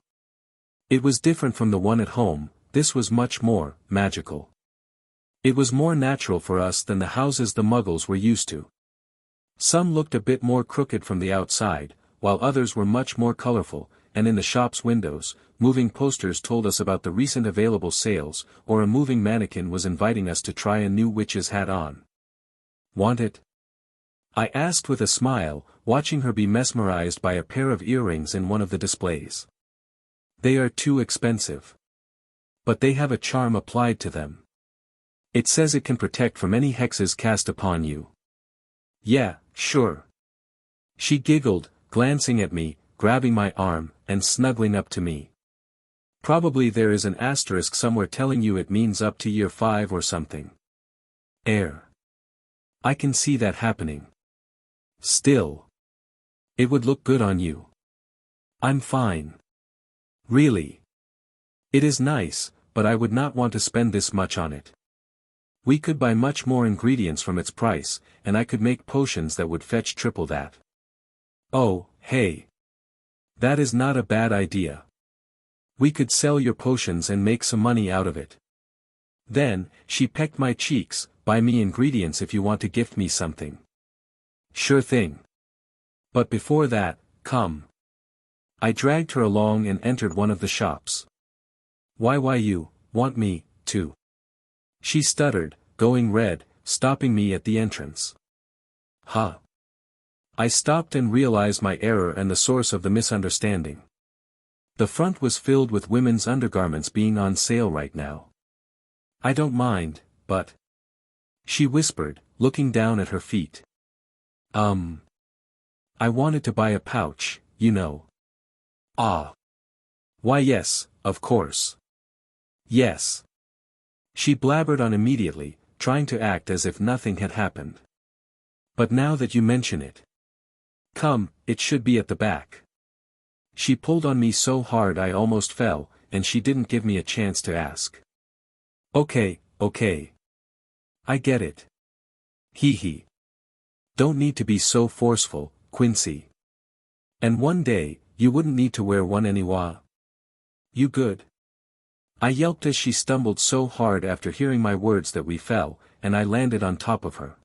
[SPEAKER 1] It was different from the one at home, this was much more magical. It was more natural for us than the houses the Muggles were used to. Some looked a bit more crooked from the outside, while others were much more colorful, and in the shop's windows, moving posters told us about the recent available sales, or a moving mannequin was inviting us to try a new witch's hat on. Want it? I asked with a smile, watching her be mesmerized by a pair of earrings in one of the displays. They are too expensive. But they have a charm applied to them. It says it can protect from any hexes cast upon you. Yeah, sure. She giggled, glancing at me, grabbing my arm, and snuggling up to me. Probably there is an asterisk somewhere telling you it means up to year 5 or something. I can see that happening. Still. It would look good on you. I'm fine. Really. It is nice, but I would not want to spend this much on it. We could buy much more ingredients from its price, and I could make potions that would fetch triple that. Oh, hey. That is not a bad idea. We could sell your potions and make some money out of it. Then, she pecked my cheeks, buy me ingredients if you want to gift me something. Sure thing. But before that, come. I dragged her along and entered one of the shops. Why you want me, to? She stuttered, going red, stopping me at the entrance. Huh. I stopped and realized my error and the source of the misunderstanding. The front was filled with women's undergarments being on sale right now. I don't mind, but... she whispered, looking down at her feet. I wanted to buy a pouch, you know. Ah. Why yes, of course. Yes. She blabbered on immediately, trying to act as if nothing had happened. But now that you mention it. Come, it should be at the back. She pulled on me so hard I almost fell, and she didn't give me a chance to ask. Okay. I get it. Hee hee. Don't need to be so forceful, Quincy. And one day, you wouldn't need to wear one anyway. You good? I yelped as she stumbled so hard after hearing my words that we fell, and I landed on top of her.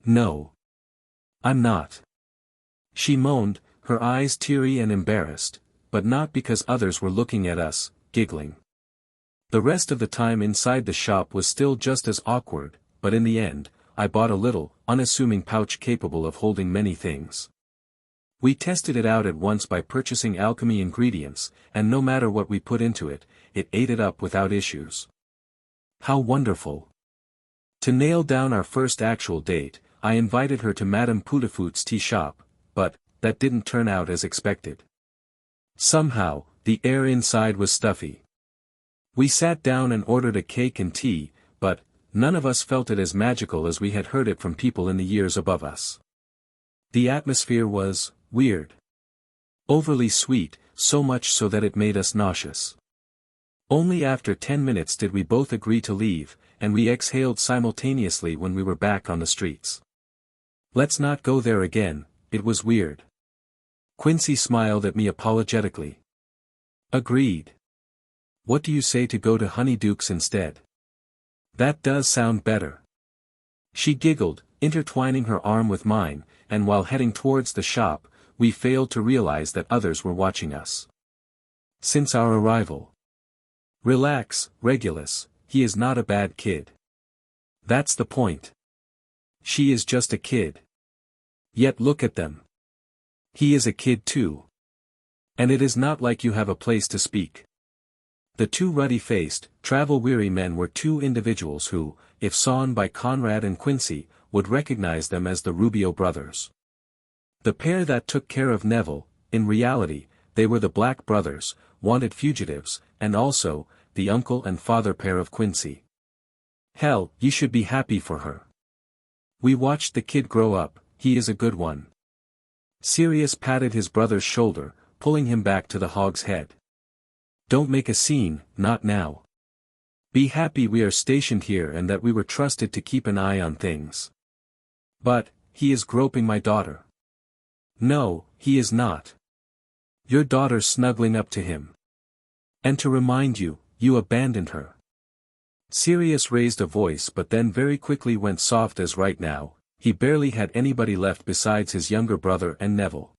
[SPEAKER 1] No. I'm not. She moaned, her eyes teary and embarrassed, but not because others were looking at us, giggling. The rest of the time inside the shop was still just as awkward, but in the end, I bought a little, unassuming pouch capable of holding many things. We tested it out at once by purchasing alchemy ingredients, and no matter what we put into it, it ate it up without issues. How wonderful! To nail down our first actual date, I invited her to Madame Putafoot's tea shop, but that didn't turn out as expected. Somehow, the air inside was stuffy. We sat down and ordered a cake and tea, but none of us felt it as magical as we had heard it from people in the years above us. The atmosphere was weird. Overly sweet, so much so that it made us nauseous. Only after 10 minutes did we both agree to leave, and we exhaled simultaneously when we were back on the streets. Let's not go there again, it was weird. Quincy smiled at me apologetically. Agreed. What do you say to go to Honeyduke's instead? That does sound better. She giggled, intertwining her arm with mine, and while heading towards the shop, we failed to realize that others were watching us. Since our arrival. Relax, Regulus, he is not a bad kid. That's the point. She is just a kid. Yet look at them. He is a kid too. And it is not like you have a place to speak. The two ruddy-faced, travel-weary men were two individuals who, if sawn by Conrad and Quincy, would recognize them as the Rubio brothers. The pair that took care of Neville, in reality, they were the Black brothers, wanted fugitives, and also, the uncle and father pair of Quincy. Hell, you should be happy for her. We watched the kid grow up, he is a good one. Sirius patted his brother's shoulder, pulling him back to the Hog's Head. Don't make a scene, not now. Be happy we are stationed here and that we were trusted to keep an eye on things. But, he is groping my daughter. No, he is not. Your daughter's snuggling up to him. And to remind you, you abandoned her. Sirius raised a voice but then very quickly went soft as right now, he barely had anybody left besides his younger brother and Neville.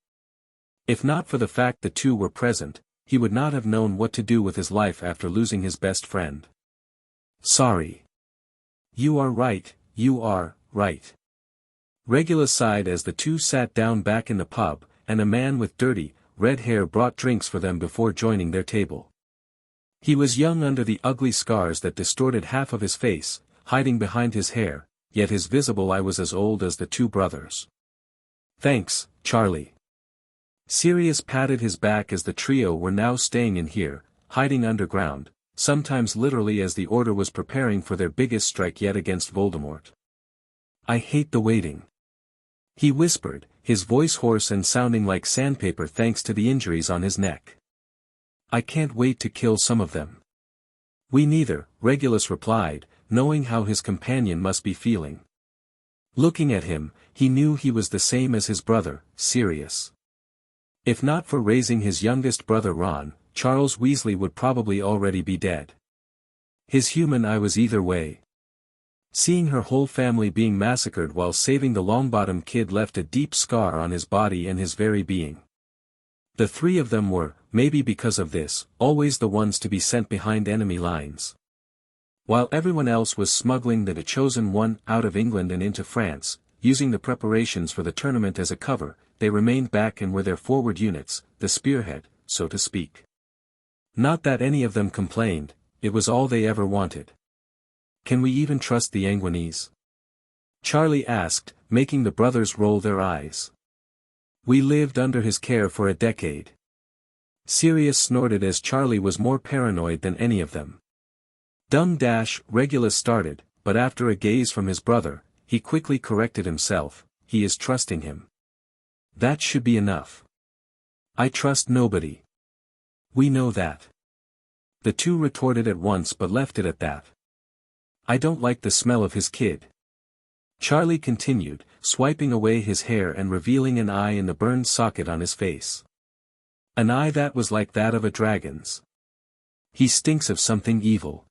[SPEAKER 1] If not for the fact the two were present, he would not have known what to do with his life after losing his best friend. Sorry. You are right, you are, right. Regulus sighed as the two sat down back in the pub, and a man with dirty, red hair brought drinks for them before joining their table. He was young under the ugly scars that distorted half of his face, hiding behind his hair, yet his visible eye was as old as the two brothers. Thanks, Charlie. Sirius patted his back as the trio were now staying in here, hiding underground, sometimes literally as the Order was preparing for their biggest strike yet against Voldemort. I hate the waiting. He whispered, his voice hoarse and sounding like sandpaper thanks to the injuries on his neck. I can't wait to kill some of them. We neither, Regulus replied, knowing how his companion must be feeling. Looking at him, he knew he was the same as his brother, Sirius. If not for raising his youngest brother Ron, Charles Weasley would probably already be dead. His human eye was either way. Seeing her whole family being massacred while saving the Longbottom kid left a deep scar on his body and his very being. The three of them were, maybe because of this, always the ones to be sent behind enemy lines. While everyone else was smuggling the chosen one out of England and into France, using the preparations for the tournament as a cover, they remained back and were their forward units, the spearhead, so to speak. Not that any of them complained, it was all they ever wanted. "Can we even trust the Anguinese?" Charlie asked, making the brothers roll their eyes. "We lived under his care for a decade." Sirius snorted as Charlie was more paranoid than any of them. Regulus started, but after a gaze from his brother, he quickly corrected himself, "He is trusting him. That should be enough." "I trust nobody." "We know that." The two retorted at once but left it at that. "I don't like the smell of his kid," Charlie continued, swiping away his hair and revealing an eye in the burned socket on his face. An eye that was like that of a dragon's. "He stinks of something evil.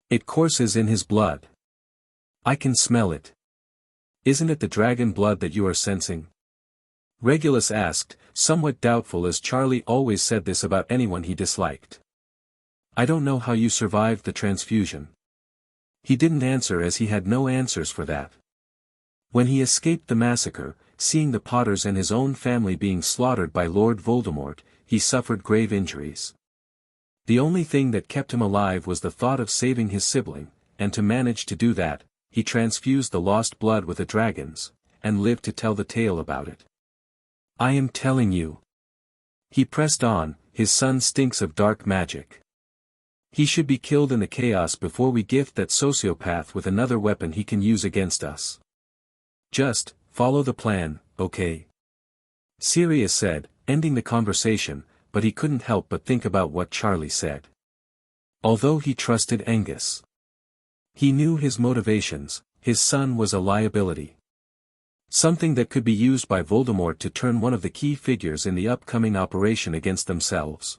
[SPEAKER 1] It courses in his blood. I can smell it." "Isn't it the dragon blood that you are sensing?" Regulus asked, somewhat doubtful as Charlie always said this about anyone he disliked. "I don't know how you survived the transfusion." He didn't answer as he had no answers for that. When he escaped the massacre, seeing the Potters and his own family being slaughtered by Lord Voldemort, he suffered grave injuries. The only thing that kept him alive was the thought of saving his sibling, and to manage to do that, he transfused the lost blood with a dragon's, and lived to tell the tale about it. "I am telling you." He pressed on, "his son stinks of dark magic. He should be killed in the chaos before we gift that sociopath with another weapon he can use against us. Just, follow the plan, okay?" Sirius said, ending the conversation, but he couldn't help but think about what Charlie said. Although he trusted Angus, he knew his motivations. His son was a liability. Something that could be used by Voldemort to turn one of the key figures in the upcoming operation against themselves.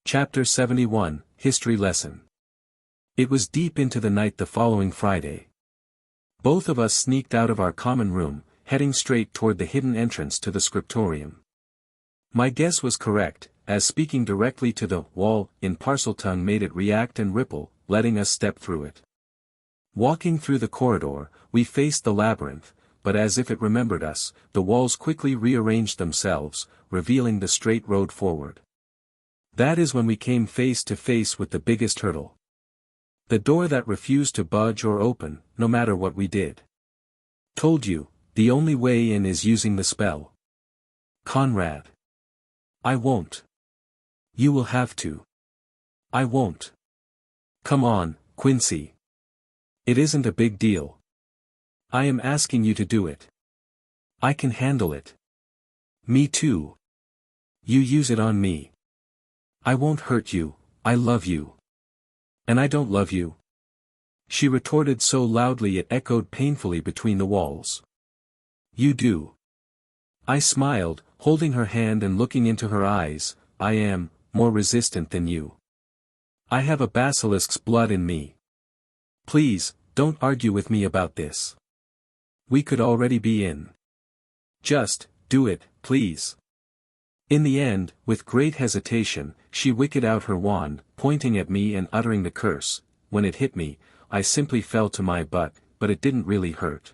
[SPEAKER 1] Chapter 71, History Lesson. It was deep into the night the following Friday. Both of us sneaked out of our common room, heading straight toward the hidden entrance to the scriptorium. My guess was correct, as speaking directly to the wall in Parseltongue made it react and ripple, letting us step through it. Walking through the corridor, we faced the labyrinth, but as if it remembered us, the walls quickly rearranged themselves, revealing the straight road forward. That is when we came face to face with the biggest hurdle. The door that refused to budge or open, no matter what we did. "Told you, the only way in is using the spell. Conrad." "I won't." "You will have to." "I won't." "Come on, Quincy. It isn't a big deal. I am asking you to do it. I can handle it." "Me too." "You use it on me." "I won't hurt you, I love you." "And I don't love you." She retorted so loudly it echoed painfully between the walls. "You do." I smiled, holding her hand and looking into her eyes. "I am more resistant than you. I have a basilisk's blood in me. Please, don't argue with me about this. We could already be in. Just, do it, please." In the end, with great hesitation, she whisked out her wand, pointing at me and uttering the curse. When it hit me, I simply fell to my butt, but it didn't really hurt.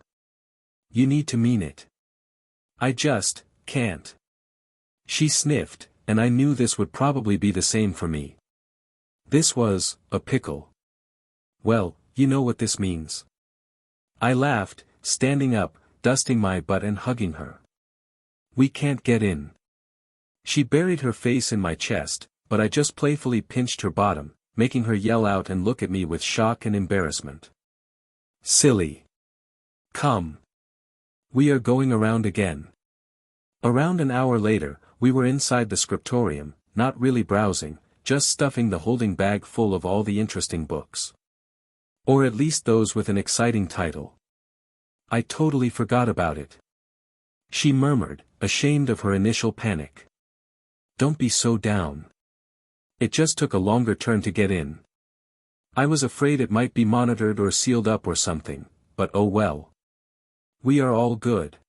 [SPEAKER 1] "You need to mean it. I just can't." She sniffed, and I knew this would probably be the same for me. This was a pickle. "Well, you know what this means." I laughed, standing up, dusting my butt and hugging her. "We can't get in." She buried her face in my chest, but I just playfully pinched her bottom, making her yell out and look at me with shock and embarrassment. "Silly. Come. We are going around again." Around an hour later, we were inside the scriptorium, not really browsing, just stuffing the holding bag full of all the interesting books. Or at least those with an exciting title. "I totally forgot about it," she murmured, ashamed of her initial panic. "Don't be so down. It just took a longer turn to get in. I was afraid it might be monitored or sealed up or something, but oh well. We are all good.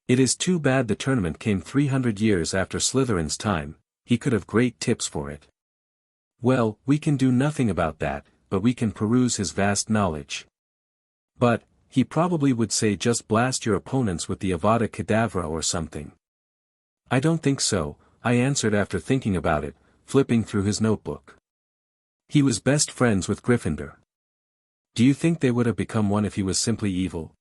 [SPEAKER 1] It is too bad the tournament came 300 years after Slytherin's time. He could have great tips for it." "Well, we can do nothing about that, but we can peruse his vast knowledge." "But, he probably would say just blast your opponents with the Avada Kedavra or something. I don't think so, I answered after thinking about it, flipping through his notebook. He was best friends with Gryffindor. Do you think they would have become one if he was simply evil?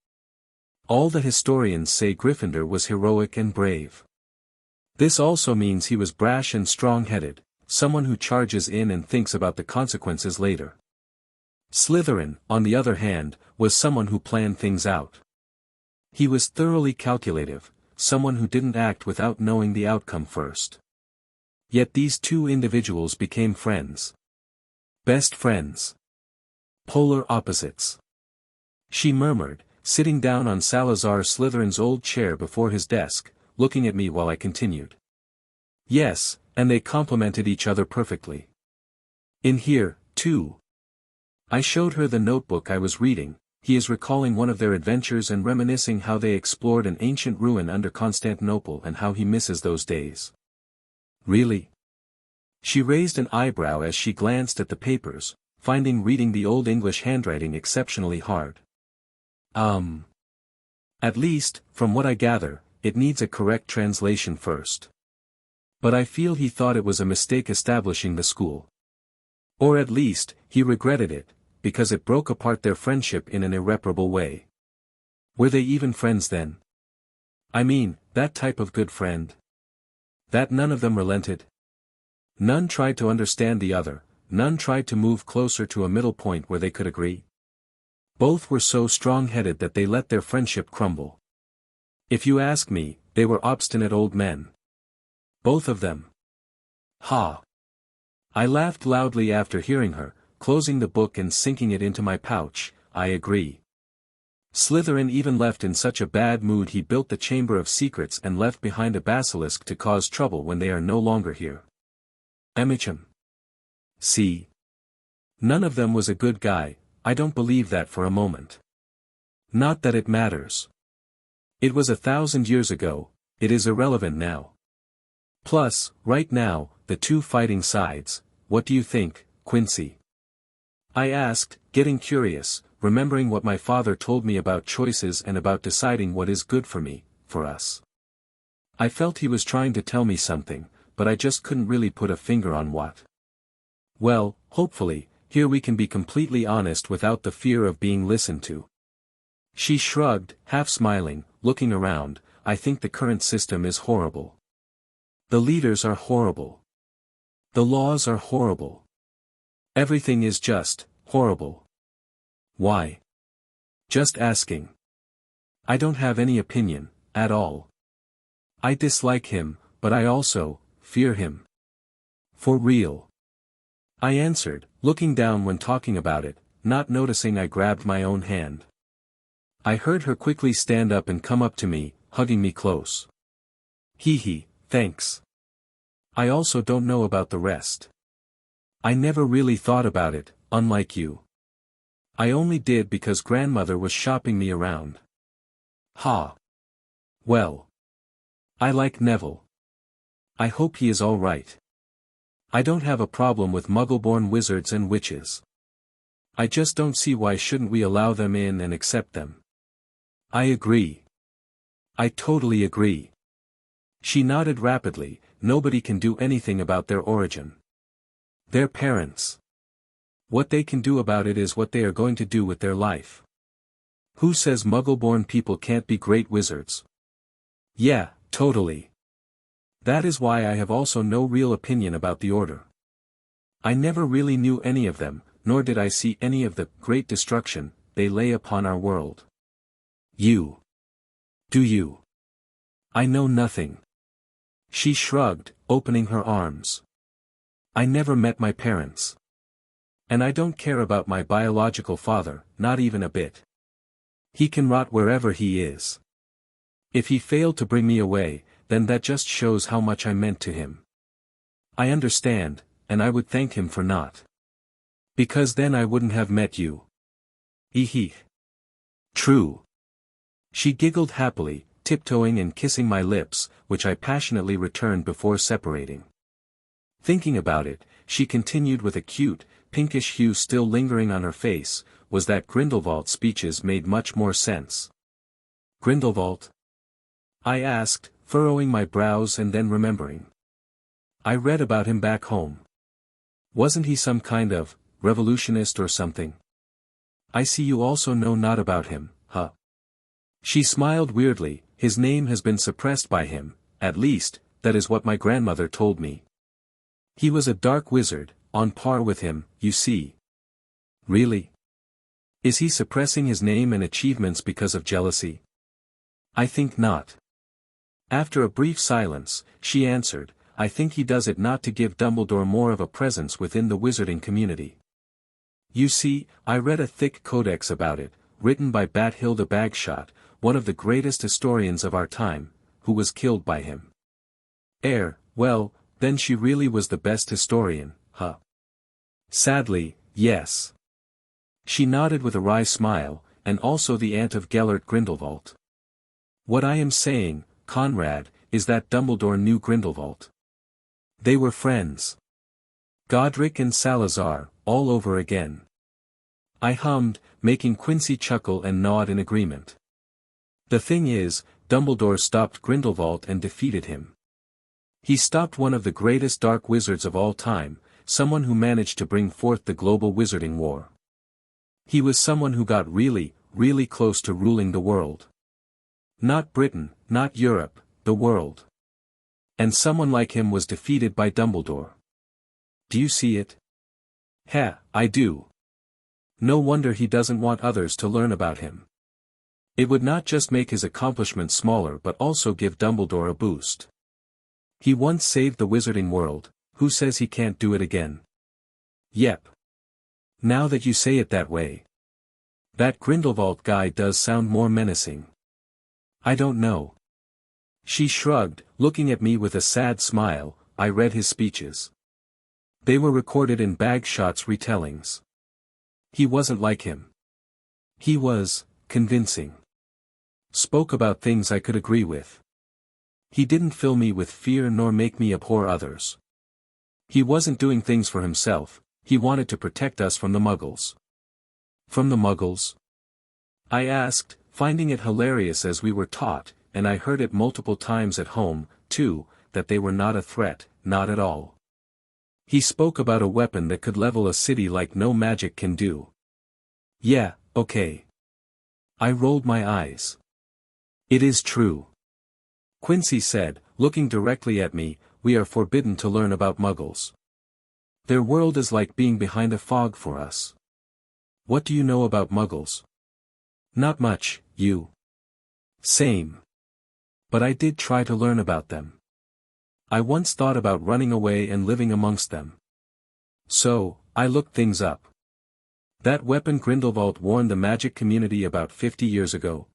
[SPEAKER 1] All the historians say Gryffindor was heroic and brave. This also means he was brash and strong-headed, someone who charges in and thinks about the consequences later. Slytherin, on the other hand, was someone who planned things out. He was thoroughly calculative, someone who didn't act without knowing the outcome first. Yet these two individuals became friends. Best friends. Polar opposites. She murmured, sitting down on Salazar Slytherin's old chair before his desk, looking at me while I continued. Yes, and they complemented each other perfectly. In here, too. I showed her the notebook I was reading. He is recalling one of their adventures and reminiscing how they explored an ancient ruin under Constantinople and how he misses those days. Really? She raised an eyebrow as she glanced at the papers, finding reading the Old English handwriting exceptionally hard. At least, from what I gather, it needs a correct translation first. But I feel he thought it was a mistake establishing the school. Or at least, he regretted it, because it broke apart their friendship in an irreparable way. Were they even friends then? I mean, that type of good friend. That none of them relented? None tried to understand the other, none tried to move closer to a middle point where they could agree? Both were so strong-headed that they let their friendship crumble. If you ask me, they were obstinate old men. Both of them. Ha! I laughed loudly after hearing her, closing the book and sinking it into my pouch. I agree. Slytherin even left in such a bad mood he built the Chamber of Secrets and left behind a basilisk to cause trouble when they are no longer here. Emicham. See? None of them was a good guy, I don't believe that for a moment. Not that it matters. It was 1,000 years ago, it is irrelevant now. Plus, right now, the two fighting sides, what do you think, Quincy? I asked, getting curious, remembering what my father told me about choices and about deciding what is good for me, for us. I felt he was trying to tell me something, but I just couldn't really put a finger on what. Well, hopefully, here we can be completely honest without the fear of being listened to. She shrugged, half smiling, looking around. I think the current system is horrible. The leaders are horrible. The laws are horrible. Everything is just, horrible. Why? Just asking. I don't have any opinion, at all. I dislike him, but I also, fear him. For real. I answered, looking down when talking about it, not noticing I grabbed my own hand. I heard her quickly stand up and come up to me, hugging me close. Hee, thanks. I also don't know about the rest. I never really thought about it, unlike you. I only did because grandmother was shopping me around. Ha. Well. I like Neville. I hope he is all right. I don't have a problem with muggle-born wizards and witches. I just don't see why shouldn't we allow them in and accept them. I agree. I totally agree. She nodded rapidly. Nobody can do anything about their origin. Their parents. What they can do about it is what they are going to do with their life. Who says muggle-born people can't be great wizards? Yeah, totally. That is why I have also no real opinion about the Order. I never really knew any of them, nor did I see any of the great destruction they lay upon our world. You. Do you? I know nothing. She shrugged, opening her arms. I never met my parents. And I don't care about my biological father, not even a bit. He can rot wherever he is. If he failed to bring me away, then that just shows how much I meant to him. I understand, and I would thank him for not. Because then I wouldn't have met you. Ehe. True. She giggled happily, tiptoeing and kissing my lips, which I passionately returned before separating. Thinking about it, she continued with a cute, pinkish hue still lingering on her face, was that Grindelwald's speeches made much more sense. Grindelwald? I asked, furrowing my brows and then remembering. I read about him back home. Wasn't he some kind of revolutionist or something? I see you also know not about him, huh? She smiled weirdly. His name has been suppressed by him, at least, that is what my grandmother told me. He was a dark wizard, on par with him, you see. Really? Is he suppressing his name and achievements because of jealousy? I think not. After a brief silence, she answered, I think he does it not to give Dumbledore more of a presence within the wizarding community. You see, I read a thick codex about it, written by Bathilda Bagshot, one of the greatest historians of our time, who was killed by him. Well, then she really was the best historian, huh? Sadly, yes. She nodded with a wry smile, and also the aunt of Gellert Grindelwald. What I am saying, Conrad, is that Dumbledore knew Grindelwald. They were friends. Godric and Salazar, all over again. I hummed, making Quincy chuckle and nod in agreement. The thing is, Dumbledore stopped Grindelwald and defeated him. He stopped one of the greatest dark wizards of all time, someone who managed to bring forth the global wizarding war. He was someone who got really, really close to ruling the world. Not Britain, not Europe, the world. And someone like him was defeated by Dumbledore. Do you see it? I do. No wonder he doesn't want others to learn about him. It would not just make his accomplishments smaller but also give Dumbledore a boost. He once saved the wizarding world, who says he can't do it again? Yep. Now that you say it that way. That Grindelwald guy does sound more menacing. I don't know. She shrugged, looking at me with a sad smile. I read his speeches. They were recorded in Bagshot's retellings. He wasn't like him. He was convincing. Spoke about things I could agree with. He didn't fill me with fear nor make me abhor others. He wasn't doing things for himself, he wanted to protect us from the Muggles. From the Muggles? I asked, finding it hilarious as we were taught, and I heard it multiple times at home, too, that they were not a threat, not at all. He spoke about a weapon that could level a city like no magic can do. Yeah, okay. I rolled my eyes. It is true. Quincy said, looking directly at me, we are forbidden to learn about Muggles. Their world is like being behind a fog for us. What do you know about Muggles? Not much, you. Same. But I did try to learn about them. I once thought about running away and living amongst them. So, I looked things up. That weapon Grindelwald warned the magic community about 50 years ago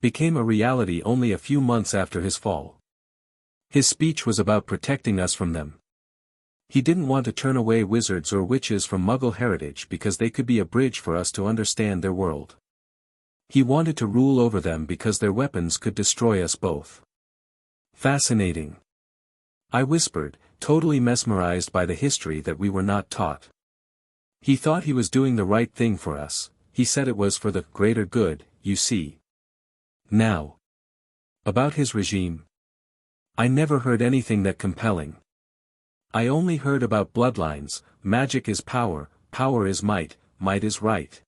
[SPEAKER 1] became a reality only a few months after his fall. His speech was about protecting us from them. He didn't want to turn away wizards or witches from Muggle heritage because they could be a bridge for us to understand their world. He wanted to rule over them because their weapons could destroy us both. Fascinating. I whispered, totally mesmerized by the history that we were not taught. He thought he was doing the right thing for us, he said it was for the greater good, you see. Now. About his regime. I never heard anything that compelling. I only heard about bloodlines, magic is power, power is might, might is right.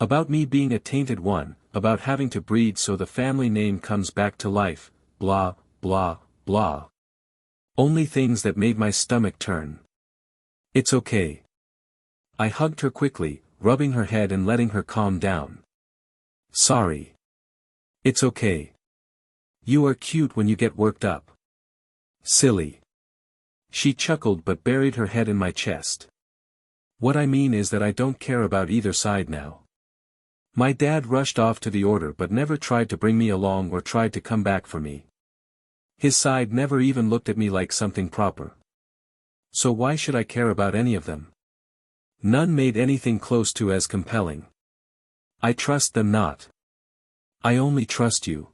[SPEAKER 1] About me being a tainted one, about having to breed so the family name comes back to life, blah, blah, blah. Only things that made my stomach turn. It's okay. I hugged her quickly, rubbing her head and letting her calm down. Sorry. It's okay. You are cute when you get worked up. Silly. She chuckled but buried her head in my chest. What I mean is that I don't care about either side now. My dad rushed off to the order but never tried to bring me along or tried to come back for me. His side never even looked at me like something proper. So why should I care about any of them? None made anything close to as compelling. I trust them not. I only trust you.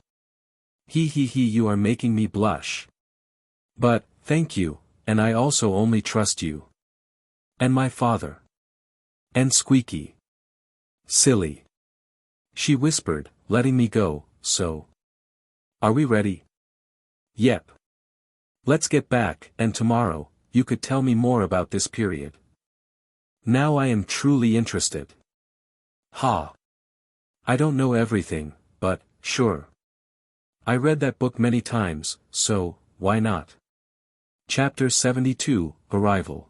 [SPEAKER 1] You are making me blush. But, thank you, and I also only trust you. And my father. And Squeaky. Silly. She whispered, letting me go, so. Are we ready? Yep. Let's get back, and tomorrow, you could tell me more about this period. Now I am truly interested. Ha. I don't know everything, but, sure. I read that book many times, so, why not? Chapter 72, Arrival.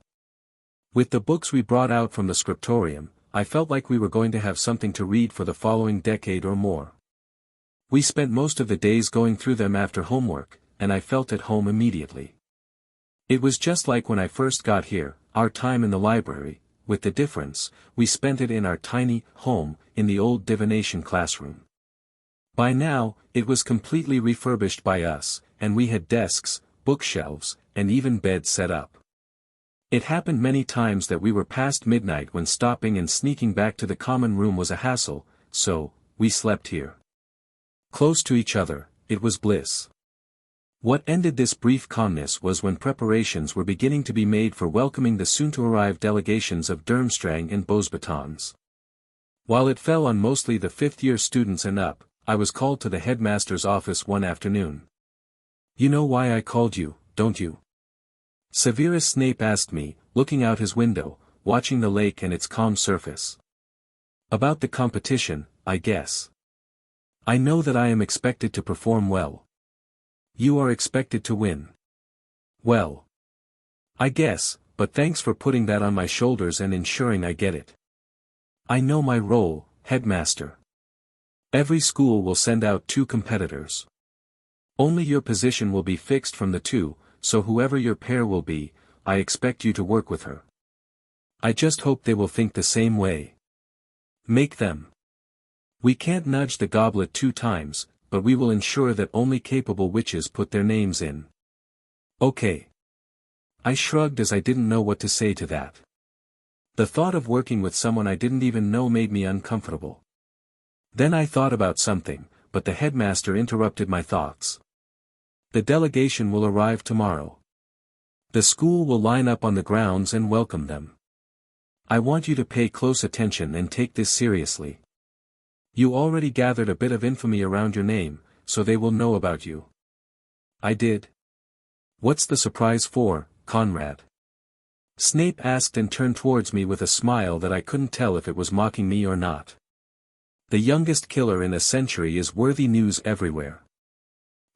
[SPEAKER 1] With the books we brought out from the scriptorium, I felt like we were going to have something to read for the following decade or more. We spent most of the days going through them after homework, and I felt at home immediately. It was just like when I first got here, our time in the library, with the difference, we spent it in our tiny home, in the old divination classroom. By now, it was completely refurbished by us, and we had desks, bookshelves, and even beds set up. It happened many times that we were past midnight when stopping and sneaking back to the common room was a hassle, so, we slept here. Close to each other, it was bliss. What ended this brief calmness was when preparations were beginning to be made for welcoming the soon-to-arrive delegations of Durmstrang and Beauxbatons. While it fell on mostly the fifth-year students and up, I was called to the headmaster's office one afternoon. You know why I called you, don't you? Severus Snape asked me, looking out his window, watching the lake and its calm surface. About the competition, I guess. I know that I am expected to perform well. You are expected to win. Well. I guess, but thanks for putting that on my shoulders and ensuring I get it. I know my role, headmaster. Every school will send out 2 competitors. Only your position will be fixed from the 2, so whoever your pair will be, I expect you to work with her. I just hope they will think the same way. Make them. We can't nudge the goblet 2 times, but we will ensure that only capable witches put their names in. Okay. I shrugged as I didn't know what to say to that. The thought of working with someone I didn't even know made me uncomfortable. Then I thought about something, but the headmaster interrupted my thoughts. The delegation will arrive tomorrow. The school will line up on the grounds and welcome them. I want you to pay close attention and take this seriously. You already gathered a bit of infamy around your name, so they will know about you. I did. What's the surprise for, Conrad? Snape asked and turned towards me with a smile that I couldn't tell if it was mocking me or not. The youngest killer in a century is worthy news everywhere.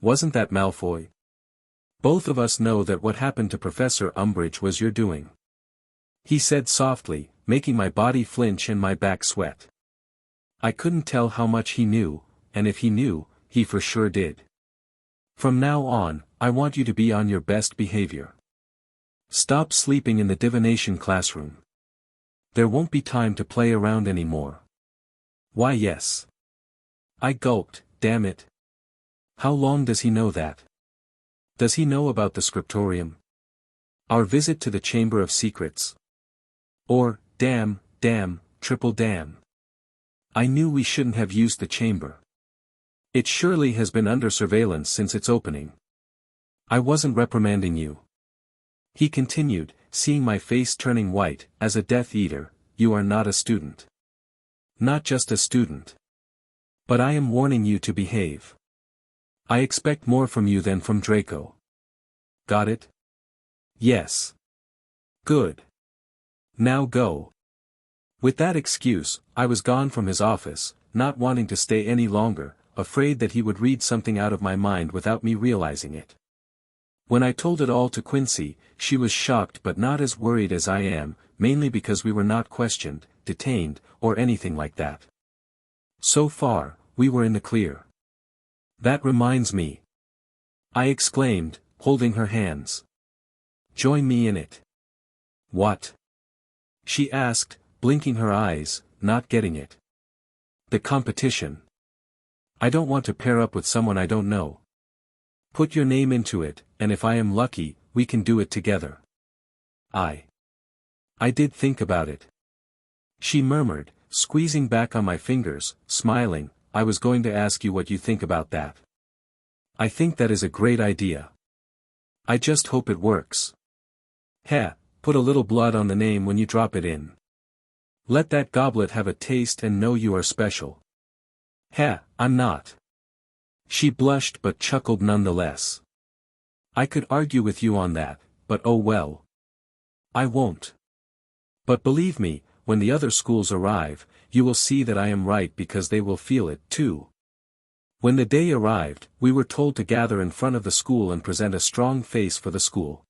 [SPEAKER 1] Wasn't that Malfoy? Both of us know that what happened to Professor Umbridge was your doing. He said softly, making my body flinch and my back sweat. I couldn't tell how much he knew, and if he knew, he for sure did. From now on, I want you to be on your best behavior. Stop sleeping in the divination classroom. There won't be time to play around anymore. Why yes. I gulped, damn it. How long does he know that? Does he know about the scriptorium? Our visit to the Chamber of Secrets? Or, damn, triple damn. I knew we shouldn't have used the chamber. It surely has been under surveillance since its opening. I wasn't reprimanding you. He continued, seeing my face turning white, as a Death Eater, you are not a student. Not just a student. But I am warning you to behave. I expect more from you than from Draco. Got it? Yes. Good. Now go. With that excuse, I was gone from his office, not wanting to stay any longer, afraid that he would read something out of my mind without me realizing it. When I told it all to Quincy, she was shocked but not as worried as I am, mainly because we were not questioned, detained, or anything like that. So far, we were in the clear. That reminds me. I exclaimed, holding her hands. Join me in it. What? She asked, blinking her eyes, not getting it. The competition. I don't want to pair up with someone I don't know. Put your name into it, and if I am lucky, we can do it together. I did think about it. She murmured, squeezing back on my fingers, smiling, I was going to ask you what you think about that. I think that is a great idea. I just hope it works. Heh, put a little blood on the name when you drop it in. Let that goblet have a taste and know you are special. Heh, I'm not. She blushed but chuckled nonetheless. I could argue with you on that, but oh well. I won't. But believe me, when the other schools arrive, you will see that I am right because they will feel it too. When the day arrived, we were told to gather in front of the school and present a strong face for the school.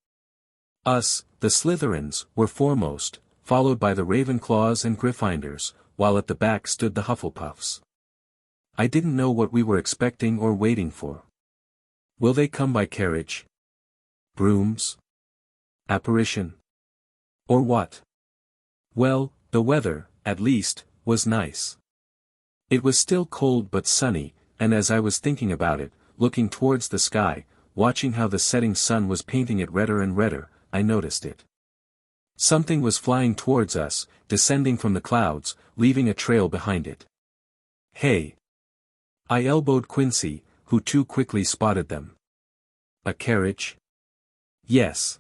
[SPEAKER 1] Us, the Slytherins, were foremost, followed by the Ravenclaws and Gryffindors, while at the back stood the Hufflepuffs. I didn't know what we were expecting or waiting for. Will they come by carriage? Brooms? Apparition? Or what? Well, the weather, at least, was nice. It was still cold but sunny, and as I was thinking about it, looking towards the sky, watching how the setting sun was painting it redder and redder, I noticed it. Something was flying towards us, descending from the clouds, leaving a trail behind it. Hey! I elbowed Quincy, who too quickly spotted them. A carriage? Yes.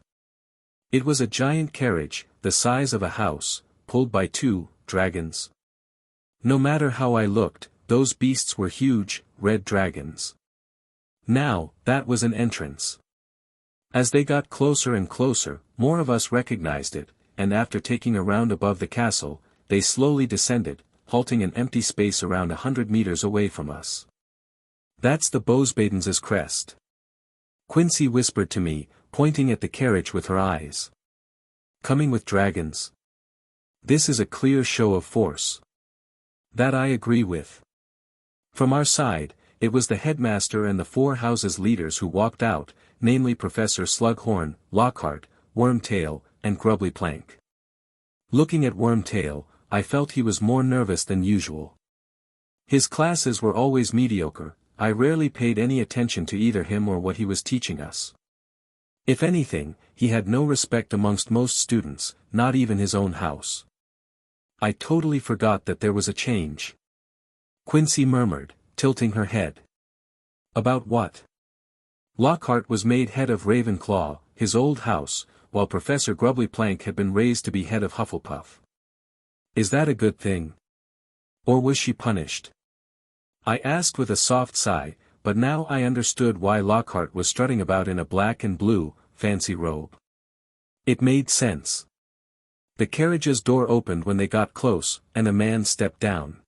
[SPEAKER 1] It was a giant carriage, the size of a house, pulled by 2 dragons. No matter how I looked, those beasts were huge, red dragons. Now, that was an entrance. As they got closer and closer, more of us recognized it, and after taking a round above the castle, they slowly descended, halting an empty space around 100 meters away from us. That's the Bosbaden's crest. Quincy whispered to me, pointing at the carriage with her eyes. Coming with dragons. This is a clear show of force. That I agree with. From our side, it was the headmaster and the 4 houses leaders who walked out, namely Professor Slughorn, Lockhart, Wormtail, and Grubbly Plank. Looking at Wormtail, I felt he was more nervous than usual. His classes were always mediocre, I rarely paid any attention to either him or what he was teaching us. If anything, he had no respect amongst most students, not even his own house. I totally forgot that there was a change. Quincy murmured, tilting her head. About what? Lockhart was made head of Ravenclaw, his old house, while Professor Grubbly Plank had been raised to be head of Hufflepuff. Is that a good thing? Or was she punished? I asked with a soft sigh, but now I understood why Lockhart was strutting about in a black and blue, fancy robe. It made sense. The carriage's door opened when they got close, and a man stepped down.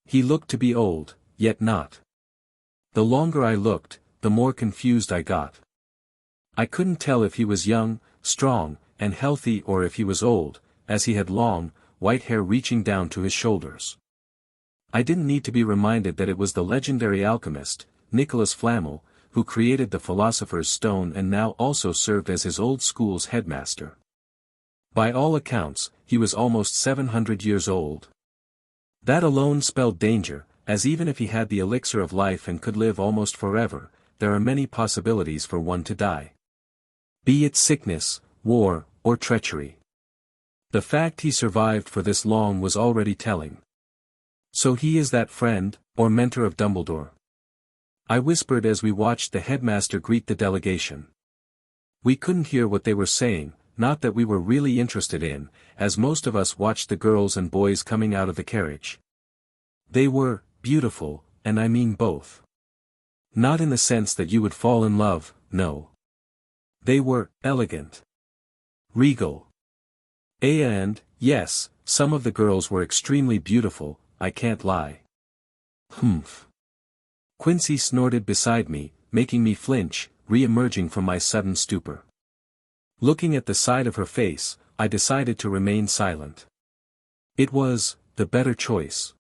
[SPEAKER 1] He looked to be old, yet not. The longer I looked, the more confused I got. I couldn't tell if he was young, strong, and healthy or if he was old, as he had long, white hair reaching down to his shoulders. I didn't need to be reminded that it was the legendary alchemist, Nicholas Flamel, who created the Philosopher's Stone and now also served as his old school's headmaster. By all accounts, he was almost 700 years old. That alone spelled danger, as even if he had the elixir of life and could live almost forever, there are many possibilities for one to die. Be it sickness, war, or treachery. The fact he survived for this long was already telling. So he is that friend, or mentor of Dumbledore? I whispered as we watched the headmaster greet the delegation. We couldn't hear what they were saying, not that we were really interested in, as most of us watched the girls and boys coming out of the carriage. They were beautiful, and I mean both. Not in the sense that you would fall in love, no. They were elegant. Regal. And, yes, some of the girls were extremely beautiful, I can't lie. Humph. Quincy snorted beside me, making me flinch, re-emerging from my sudden stupor. Looking at the side of her face, I decided to remain silent. It was the better choice.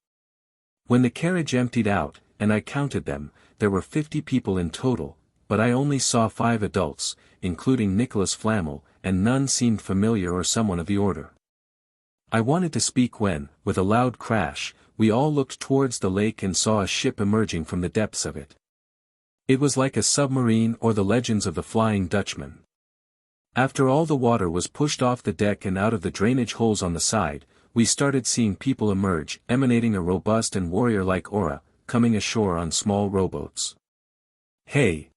[SPEAKER 1] When the carriage emptied out, and I counted them, there were 50 people in total, but I only saw 5 adults, including Nicholas Flamel, and none seemed familiar or someone of the order. I wanted to speak when, with a loud crash, we all looked towards the lake and saw a ship emerging from the depths of it. It was like a submarine or the legends of the Flying Dutchman. After all the water was pushed off the deck and out of the drainage holes on the side, we started seeing people emerge, emanating a robust and warrior-like aura, coming ashore on small rowboats. Hey!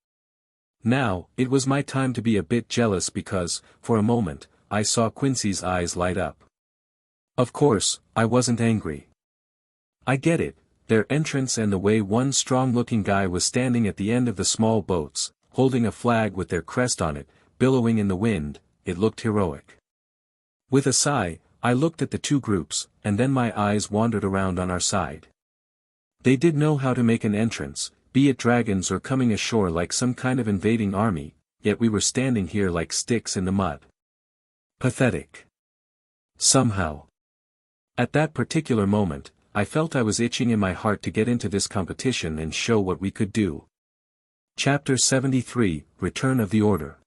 [SPEAKER 1] Now, it was my time to be a bit jealous because, for a moment, I saw Quincy's eyes light up. Of course, I wasn't angry. I get it, their entrance and the way one strong-looking guy was standing at the end of the small boats, holding a flag with their crest on it, billowing in the wind, it looked heroic. With a sigh, I looked at the two groups, and then my eyes wandered around on our side. They did know how to make an entrance, be it dragons or coming ashore like some kind of invading army, yet we were standing here like sticks in the mud. Pathetic. Somehow. At that particular moment, I felt I was itching in my heart to get into this competition and show what we could do. Chapter 73, Return of the Order.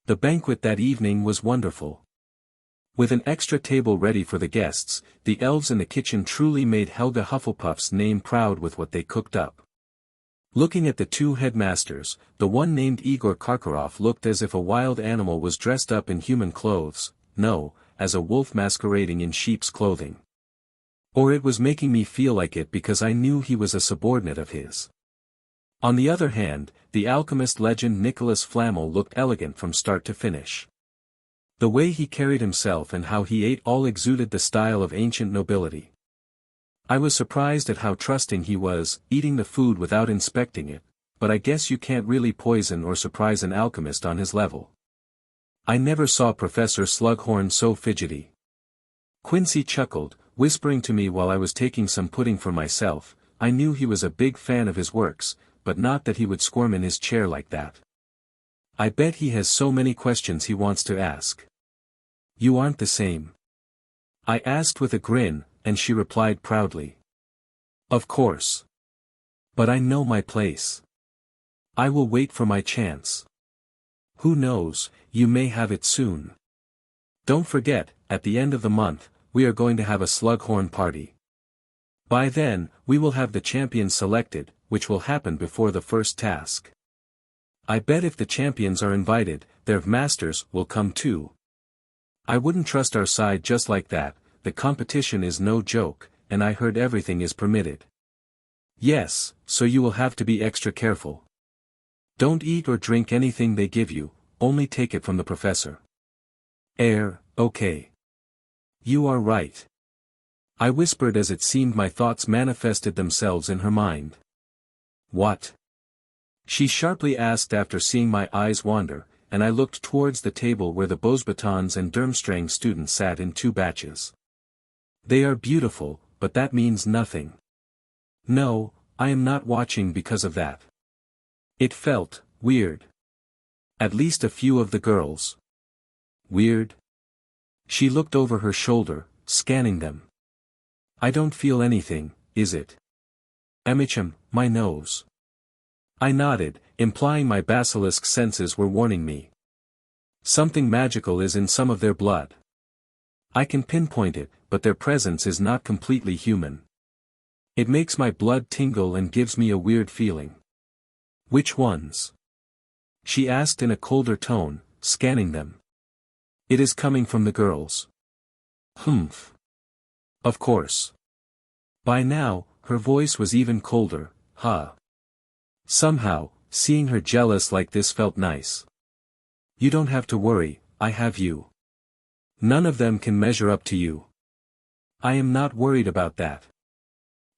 [SPEAKER 1] The banquet that evening was wonderful. With an extra table ready for the guests, the elves in the kitchen truly made Helga Hufflepuff's name proud with what they cooked up. Looking at the two headmasters, the one named Igor Karkaroff looked as if a wild animal was dressed up in human clothes, no, as a wolf masquerading in sheep's clothing. Or it was making me feel like it because I knew he was a subordinate of his. On the other hand, the alchemist legend Nicholas Flamel looked elegant from start to finish. The way he carried himself and how he ate all exuded the style of ancient nobility. I was surprised at how trusting he was, eating the food without inspecting it, but I guess you can't really poison or surprise an alchemist on his level. I never saw Professor Slughorn so fidgety. Quincy chuckled, whispering to me while I was taking some pudding for myself. I knew he was a big fan of his works, but not that he would squirm in his chair like that. I bet he has so many questions he wants to ask. You aren't the same. I asked with a grin, and she replied proudly. Of course. But I know my place. I will wait for my chance. Who knows, you may have it soon. Don't forget, at the end of the month, we are going to have a Slughorn party. By then, we will have the champions selected, which will happen before the first task. I bet if the champions are invited, their masters will come too. I wouldn't trust our side just like that, the competition is no joke, and I heard everything is permitted. Yes, so you will have to be extra careful. Don't eat or drink anything they give you, only take it from the professor. Okay. You are right. I whispered as it seemed my thoughts manifested themselves in her mind. What? She sharply asked after seeing my eyes wander, and I looked towards the table where the Beauxbatons and Durmstrang students sat in two batches. They are beautiful, but that means nothing. No, I am not watching because of that. It felt weird. At least a few of the girls. Weird? She looked over her shoulder, scanning them. I don't feel anything, is it? My nose. I nodded, implying my basilisk senses were warning me. Something magical is in some of their blood. I can pinpoint it, but their presence is not completely human. It makes my blood tingle and gives me a weird feeling. Which ones? She asked in a colder tone, scanning them. It is coming from the girls. Humph. Of course. By now, her voice was even colder, huh? Somehow, seeing her jealous like this felt nice. You don't have to worry, I have you. None of them can measure up to you. I am not worried about that.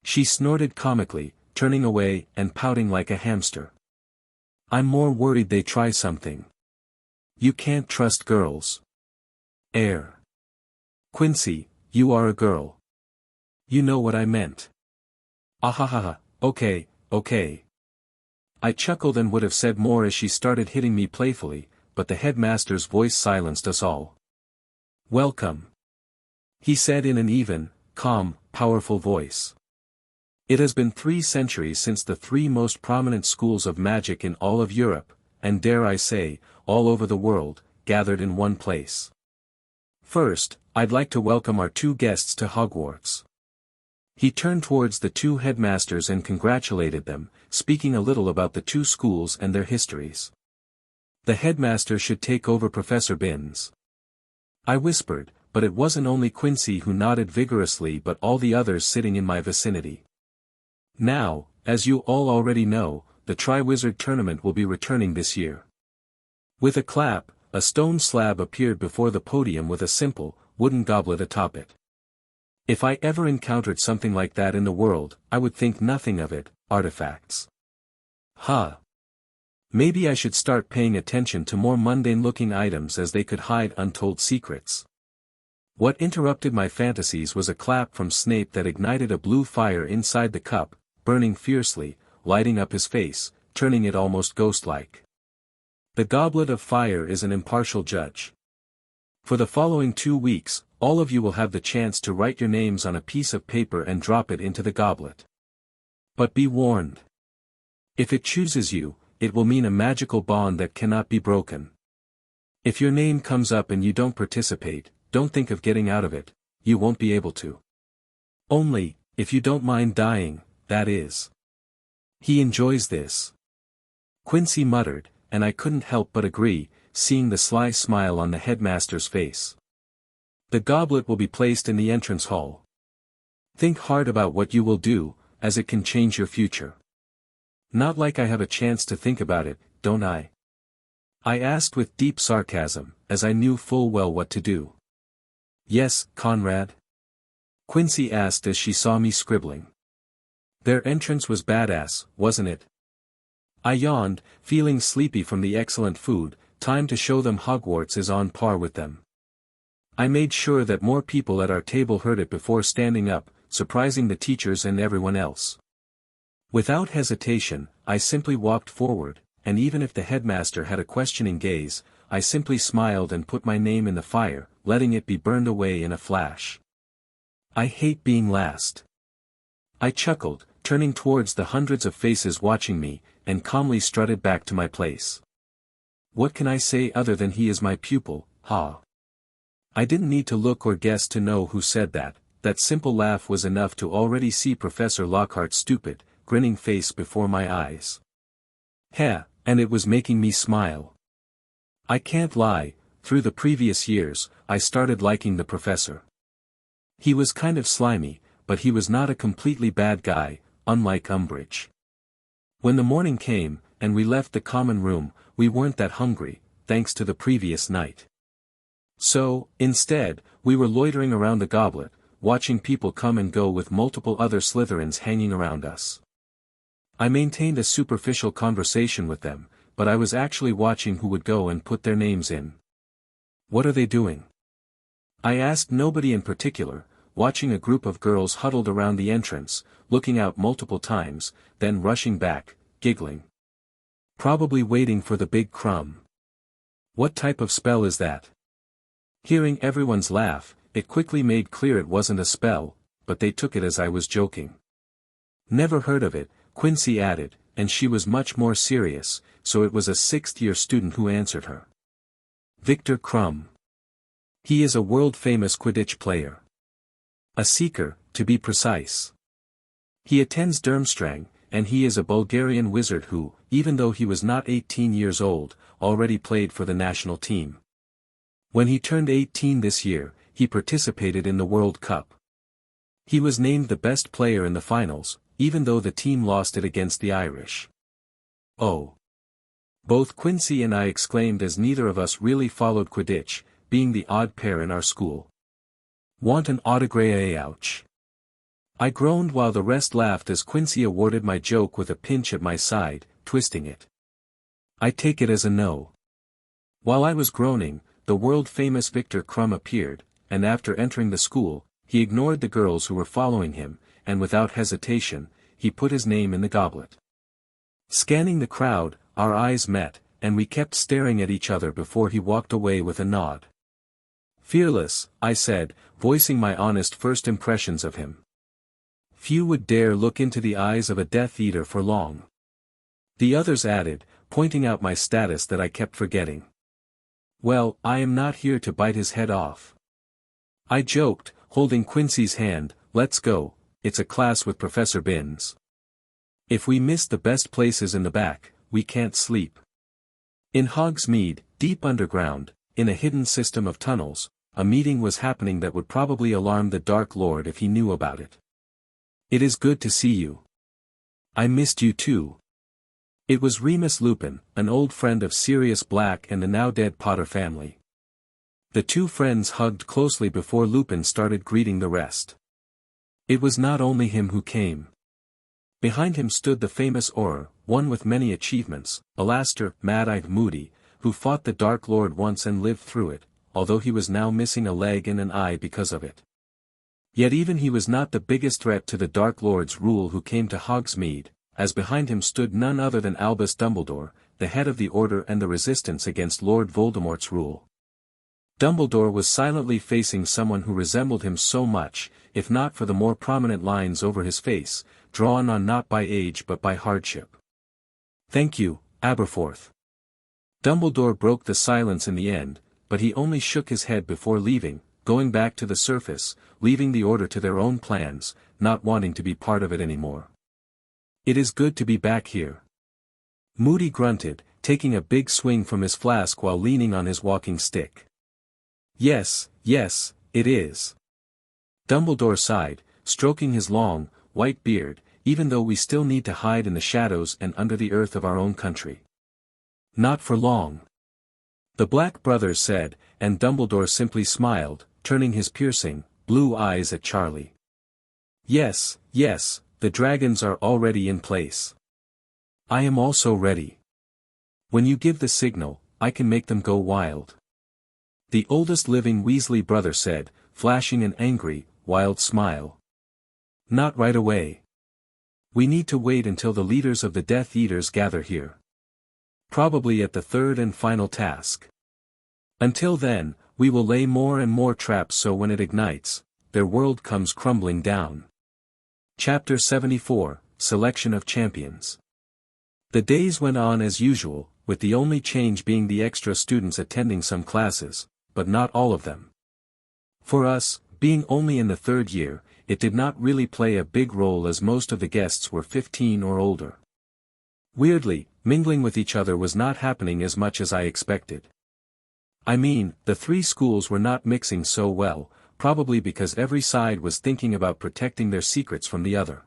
[SPEAKER 1] She snorted comically, turning away and pouting like a hamster. I'm more worried they try something. You can't trust girls. Quincy, you are a girl. You know what I meant. Ahahaha, okay. I chuckled and would have said more as she started hitting me playfully, but the headmaster's voice silenced us all. Welcome. He said in an even, calm, powerful voice. It has been 3 centuries since the 3 most prominent schools of magic in all of Europe, and dare I say, all over the world, gathered in one place. First, I'd like to welcome our 2 guests to Hogwarts. He turned towards the 2 headmasters and congratulated them, speaking a little about the 2 schools and their histories. The headmaster should take over Professor Binns. I whispered, but it wasn't only Quincy who nodded vigorously but all the others sitting in my vicinity. Now, as you all already know, the Triwizard Tournament will be returning this year. With a clap, a stone slab appeared before the podium with a simple, wooden goblet atop it. If I ever encountered something like that in the world, I would think nothing of it, artifacts. Huh. Maybe I should start paying attention to more mundane-looking items as they could hide untold secrets. What interrupted my fantasies was a clap from Snape that ignited a blue fire inside the cup, burning fiercely, lighting up his face, turning it almost ghost-like. The goblet of fire is an impartial judge. For the following 2 weeks, all of you will have the chance to write your names on a piece of paper and drop it into the goblet. But be warned. If it chooses you, it will mean a magical bond that cannot be broken. If your name comes up and you don't participate, don't think of getting out of it, you won't be able to. Only, if you don't mind dying, that is. He enjoys this. Quincy muttered, and I couldn't help but agree, seeing the sly smile on the headmaster's face. The goblet will be placed in the entrance hall. Think hard about what you will do, as it can change your future. Not like I have a chance to think about it, don't I? I asked with deep sarcasm, as I knew full well what to do. Yes, Conrad? Quincy asked as she saw me scribbling. Their entrance was badass, wasn't it? I yawned, feeling sleepy from the excellent food. Time to show them Hogwarts is on par with them. I made sure that more people at our table heard it before standing up, surprising the teachers and everyone else. Without hesitation, I simply walked forward, and even if the headmaster had a questioning gaze, I simply smiled and put my name in the fire, letting it be burned away in a flash. I hate being last. I chuckled, turning towards the hundreds of faces watching me, and calmly strutted back to my place. What can I say other than he is my pupil, ha? I didn't need to look or guess to know who said that. That simple laugh was enough to already see Professor Lockhart's stupid, grinning face before my eyes. Heh, and it was making me smile. I can't lie, through the previous years, I started liking the professor. He was kind of slimy, but he was not a completely bad guy, unlike Umbridge. When the morning came, and we left the common room, we weren't that hungry, thanks to the previous night. So, instead, we were loitering around the goblet, watching people come and go with multiple other Slytherins hanging around us. I maintained a superficial conversation with them, but I was actually watching who would go and put their names in. What are they doing? I asked nobody in particular, watching a group of girls huddled around the entrance, looking out multiple times, then rushing back, giggling. Probably waiting for the big crumb. What type of spell is that? Hearing everyone's laugh, it quickly made clear it wasn't a spell, but they took it as I was joking. Never heard of it, Quincy added, and she was much more serious, so it was a 6th-year student who answered her. Victor Crumb. He is a world-famous Quidditch player. A seeker, to be precise. He attends Durmstrang, and he is a Bulgarian wizard who, even though he was not 18 years old, already played for the national team. When he turned 18 this year, he participated in the World Cup. He was named the best player in the finals, even though the team lost it against the Irish. Oh! Both Quincy and I exclaimed as neither of us really followed Quidditch, being the odd pair in our school. Want an autograph? Ouch. I groaned while the rest laughed as Quincy awarded my joke with a pinch at my side, twisting it. I take it as a no. While I was groaning, the world-famous Victor Crumb appeared, and after entering the school, he ignored the girls who were following him, and without hesitation, he put his name in the goblet. Scanning the crowd, our eyes met, and we kept staring at each other before he walked away with a nod. Fearless, I said, voicing my honest first impressions of him. Few would dare look into the eyes of a Death Eater for long. The others added, pointing out my status that I kept forgetting. Well, I am not here to bite his head off. I joked, holding Quincy's hand, let's go, it's a class with Professor Binns. If we miss the best places in the back, we can't sleep. In Hogsmeade, deep underground, in a hidden system of tunnels, a meeting was happening that would probably alarm the Dark Lord if he knew about it. It is good to see you. I missed you too. It was Remus Lupin, an old friend of Sirius Black and the now-dead Potter family. The two friends hugged closely before Lupin started greeting the rest. It was not only him who came. Behind him stood the famous Auror, one with many achievements, Alastair, Mad-Eyed Moody, who fought the Dark Lord once and lived through it, although he was now missing a leg and an eye because of it. Yet even he was not the biggest threat to the Dark Lord's rule who came to Hogsmeade, as behind him stood none other than Albus Dumbledore, the head of the Order and the resistance against Lord Voldemort's rule. Dumbledore was silently facing someone who resembled him so much, if not for the more prominent lines over his face, drawn on not by age but by hardship. "Thank you, Aberforth." Dumbledore broke the silence in the end, but he only shook his head before leaving, going back to the surface, leaving the Order to their own plans, not wanting to be part of it anymore. "It is good to be back here." Moody grunted, taking a big swing from his flask while leaning on his walking stick. Yes, it is." Dumbledore sighed, stroking his long, white beard, "even though we still need to hide in the shadows and under the earth of our own country." "Not for long," the Black brothers said, and Dumbledore simply smiled, turning his piercing, blue eyes at Charlie. Yes, the dragons are already in place. I am also ready. When you give the signal, I can make them go wild." The oldest living Weasley brother said, flashing an angry, wild smile. "Not right away. We need to wait until the leaders of the Death Eaters gather here. Probably at the third and final task. Until then, we will lay more and more traps so when it ignites, their world comes crumbling down." Chapter 74, Selection of Champions. The days went on as usual, with the only change being the extra students attending some classes, but not all of them. For us, being only in the third year, it did not really play a big role as most of the guests were 15 or older. Weirdly, mingling with each other was not happening as much as I expected. I mean, the three schools were not mixing so well, probably because every side was thinking about protecting their secrets from the other.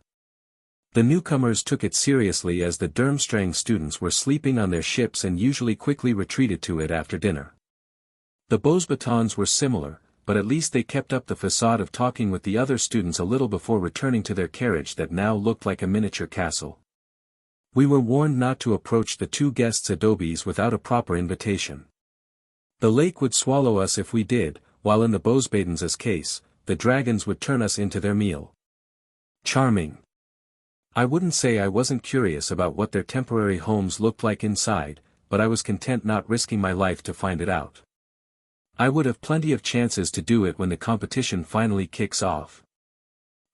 [SPEAKER 1] The newcomers took it seriously as the Durmstrang students were sleeping on their ships and usually quickly retreated to it after dinner. The Beauxbatons were similar, but at least they kept up the facade of talking with the other students a little before returning to their carriage that now looked like a miniature castle. We were warned not to approach the two guests' adobes without a proper invitation. The lake would swallow us if we did, while in the Beauxbatons' case, the dragons would turn us into their meal. Charming. I wouldn't say I wasn't curious about what their temporary homes looked like inside, but I was content not risking my life to find it out. I would have plenty of chances to do it when the competition finally kicks off.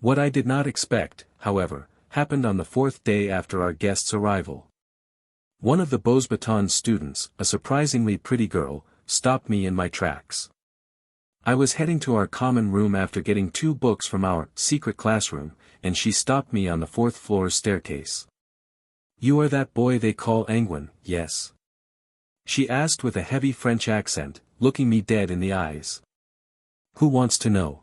[SPEAKER 1] What I did not expect, however, happened on the fourth day after our guests' arrival. One of the Beauxbatons students, a surprisingly pretty girl, stopped me in my tracks. I was heading to our common room after getting 2 books from our secret classroom, and she stopped me on the 4th floor's staircase. "You are that boy they call Anguine, yes?" she asked with a heavy French accent, looking me dead in the eyes. "Who wants to know?"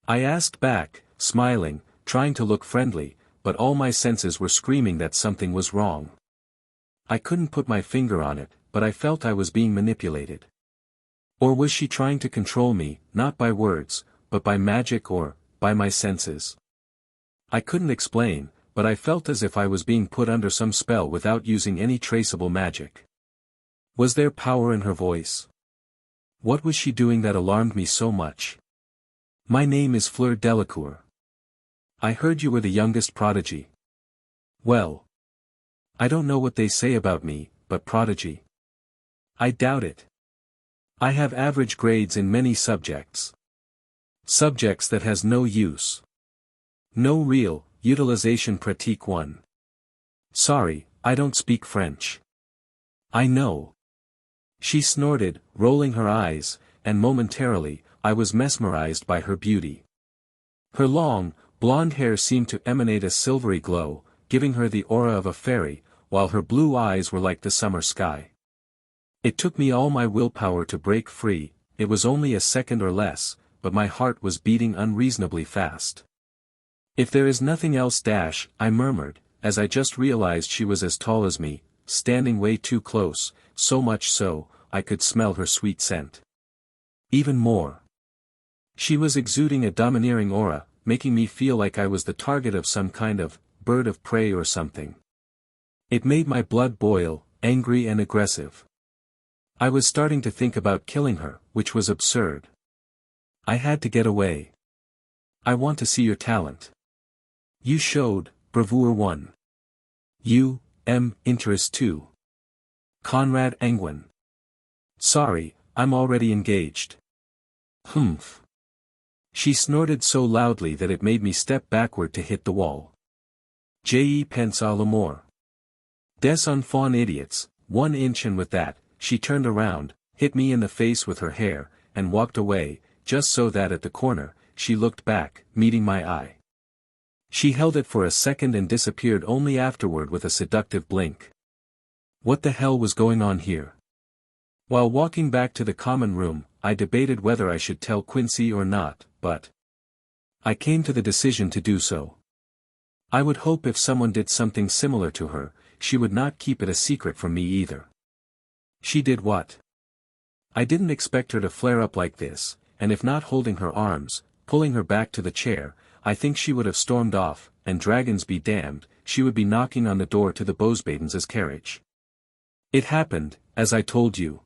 [SPEAKER 1] I asked back, smiling, trying to look friendly, but all my senses were screaming that something was wrong. I couldn't put my finger on it, but I felt I was being manipulated. Or was she trying to control me, not by words, but by magic or, by my senses? I couldn't explain, but I felt as if I was being put under some spell without using any traceable magic. Was there power in her voice? What was she doing that alarmed me so much? "My name is Fleur Delacour. I heard you were the youngest prodigy." Well, I don't know what they say about me, but prodigy? I doubt it. I have average grades in many subjects. Subjects that has no use. No real, utilization pratique one. Sorry, I don't speak French. I know. She snorted, rolling her eyes, and momentarily, I was mesmerized by her beauty. Her long, blonde hair seemed to emanate a silvery glow, giving her the aura of a fairy, while her blue eyes were like the summer sky. It took me all my willpower to break free, it was only a second or less, but my heart was beating unreasonably fast. "If there is nothing else I murmured, as I just realized she was as tall as me, standing way too close, so much so, I could smell her sweet scent. Even more. She was exuding a domineering aura, making me feel like I was the target of some kind of bird of prey or something. It made my blood boil, angry and aggressive. I was starting to think about killing her, which was absurd. I had to get away. I want to see your talent. You showed, bravura 1. Interest 2. Conrad Anguine. Sorry, I'm already engaged. Humph. She snorted so loudly that it made me step backward to hit the wall. Je pense à l'amour. Des enfants idiots, 1 inch, and with that, she turned around, hit me in the face with her hair, and walked away, just so that at the corner, she looked back, meeting my eye. She held it for a second and disappeared only afterward with a seductive blink. What the hell was going on here? While walking back to the common room, I debated whether I should tell Quincy or not, but I came to the decision to do so. I would hope if someone did something similar to her, she would not keep it a secret from me either. She did what? I didn't expect her to flare up like this, and if not holding her arms, pulling her back to the chair, I think she would have stormed off, and dragons be damned, she would be knocking on the door to the Bosbadens' carriage. It happened, as I told you.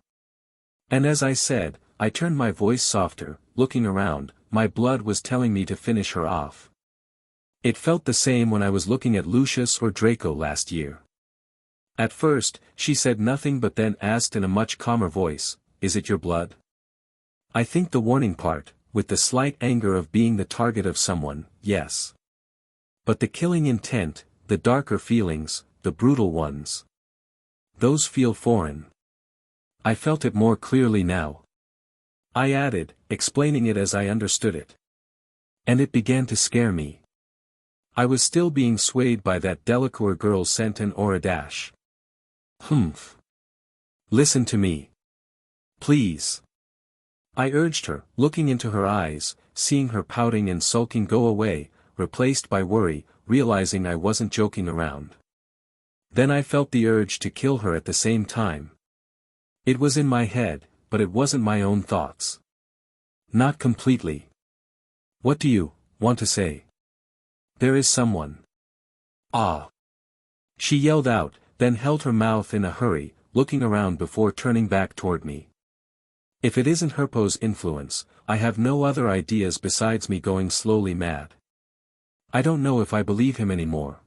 [SPEAKER 1] And as I said, I turned my voice softer, looking around, my blood was telling me to finish her off. It felt the same when I was looking at Lucius or Draco last year. At first, she said nothing but then asked in a much calmer voice, "Is it your blood?" I think the warning part, with the slight anger of being the target of someone, yes. But the killing intent, the darker feelings, the brutal ones. Those feel foreign. I felt it more clearly now. I added, explaining it as I understood it. And it began to scare me. I was still being swayed by that Delacour girl's scent and aura dash. Humph. Listen to me. Please. I urged her, looking into her eyes, seeing her pouting and sulking go away, replaced by worry, realizing I wasn't joking around. Then I felt the urge to kill her at the same time. It was in my head, but it wasn't my own thoughts. Not completely. What do you want to say? There is someone. Ah. She yelled out, then held her mouth in a hurry, looking around before turning back toward me. If it isn't Herpo's influence, I have no other ideas besides me going slowly mad. I don't know if I believe him anymore.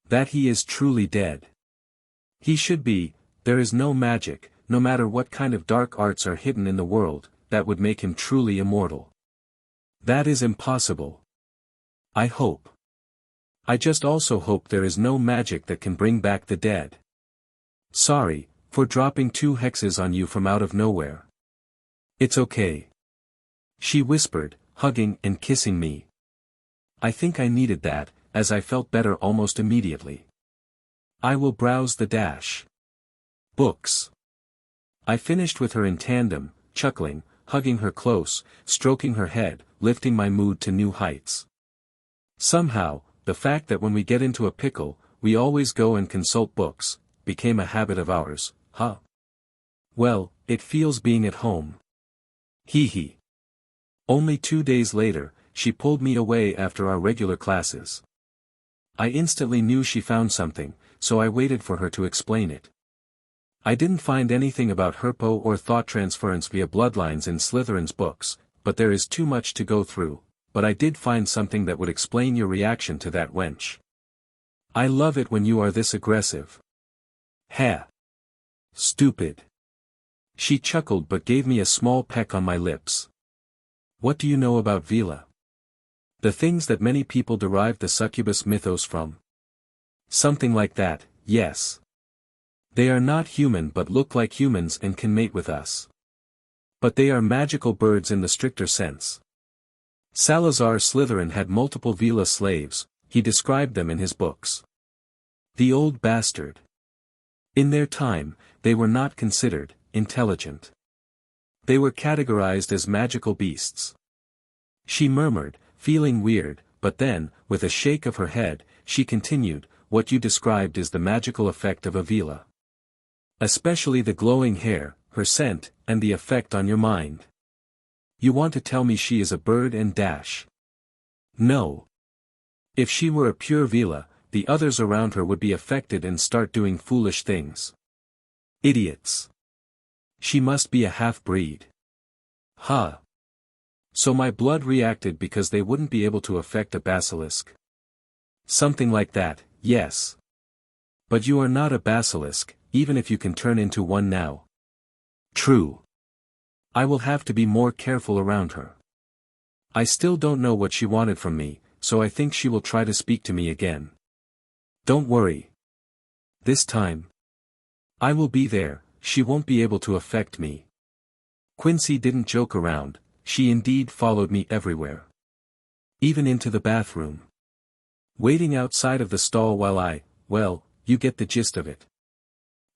[SPEAKER 1] That he is truly dead. He should be. There is no magic, no matter what kind of dark arts are hidden in the world, that would make him truly immortal. That is impossible. I hope. I just also hope there is no magic that can bring back the dead. Sorry, for dropping 2 hexes on you from out of nowhere. It's okay. She whispered, hugging and kissing me. I think I needed that, as I felt better almost immediately. I will browse the dash. Books. I finished with her in tandem, chuckling, hugging her close, stroking her head, lifting my mood to new heights. Somehow, the fact that when we get into a pickle, we always go and consult books, became a habit of ours, huh? Well, it feels being at home. Hee hee. Only 2 days later, she pulled me away after our regular classes. I instantly knew she found something, so I waited for her to explain it. I didn't find anything about Herpo or thought transference via bloodlines in Slytherin's books, but there is too much to go through, but I did find something that would explain your reaction to that wench. I love it when you are this aggressive. Ha! Stupid. She chuckled but gave me a small peck on my lips. What do you know about Vila? The things that many people derive the succubus mythos from. Something like that, yes. They are not human but look like humans and can mate with us. But they are magical birds in the stricter sense. Salazar Slytherin had multiple Vila slaves, he described them in his books. The old bastard. In their time, they were not considered intelligent. They were categorized as magical beasts. She murmured, feeling weird, but then, with a shake of her head, she continued, what you described is the magical effect of a Vila. Especially the glowing hair, her scent, and the effect on your mind. You want to tell me she is a bird and dash? No. If she were a pure Vila, the others around her would be affected and start doing foolish things. Idiots. She must be a half-breed. Huh. So my blood reacted because they wouldn't be able to affect a basilisk. Something like that, yes. But you are not a basilisk, even if you can turn into one now. True. I will have to be more careful around her. I still don't know what she wanted from me, so I think she will try to speak to me again. Don't worry. This time. I will be there, she won't be able to affect me. Quincy didn't joke around, she indeed followed me everywhere. Even into the bathroom. Waiting outside of the stall while well, you get the gist of it.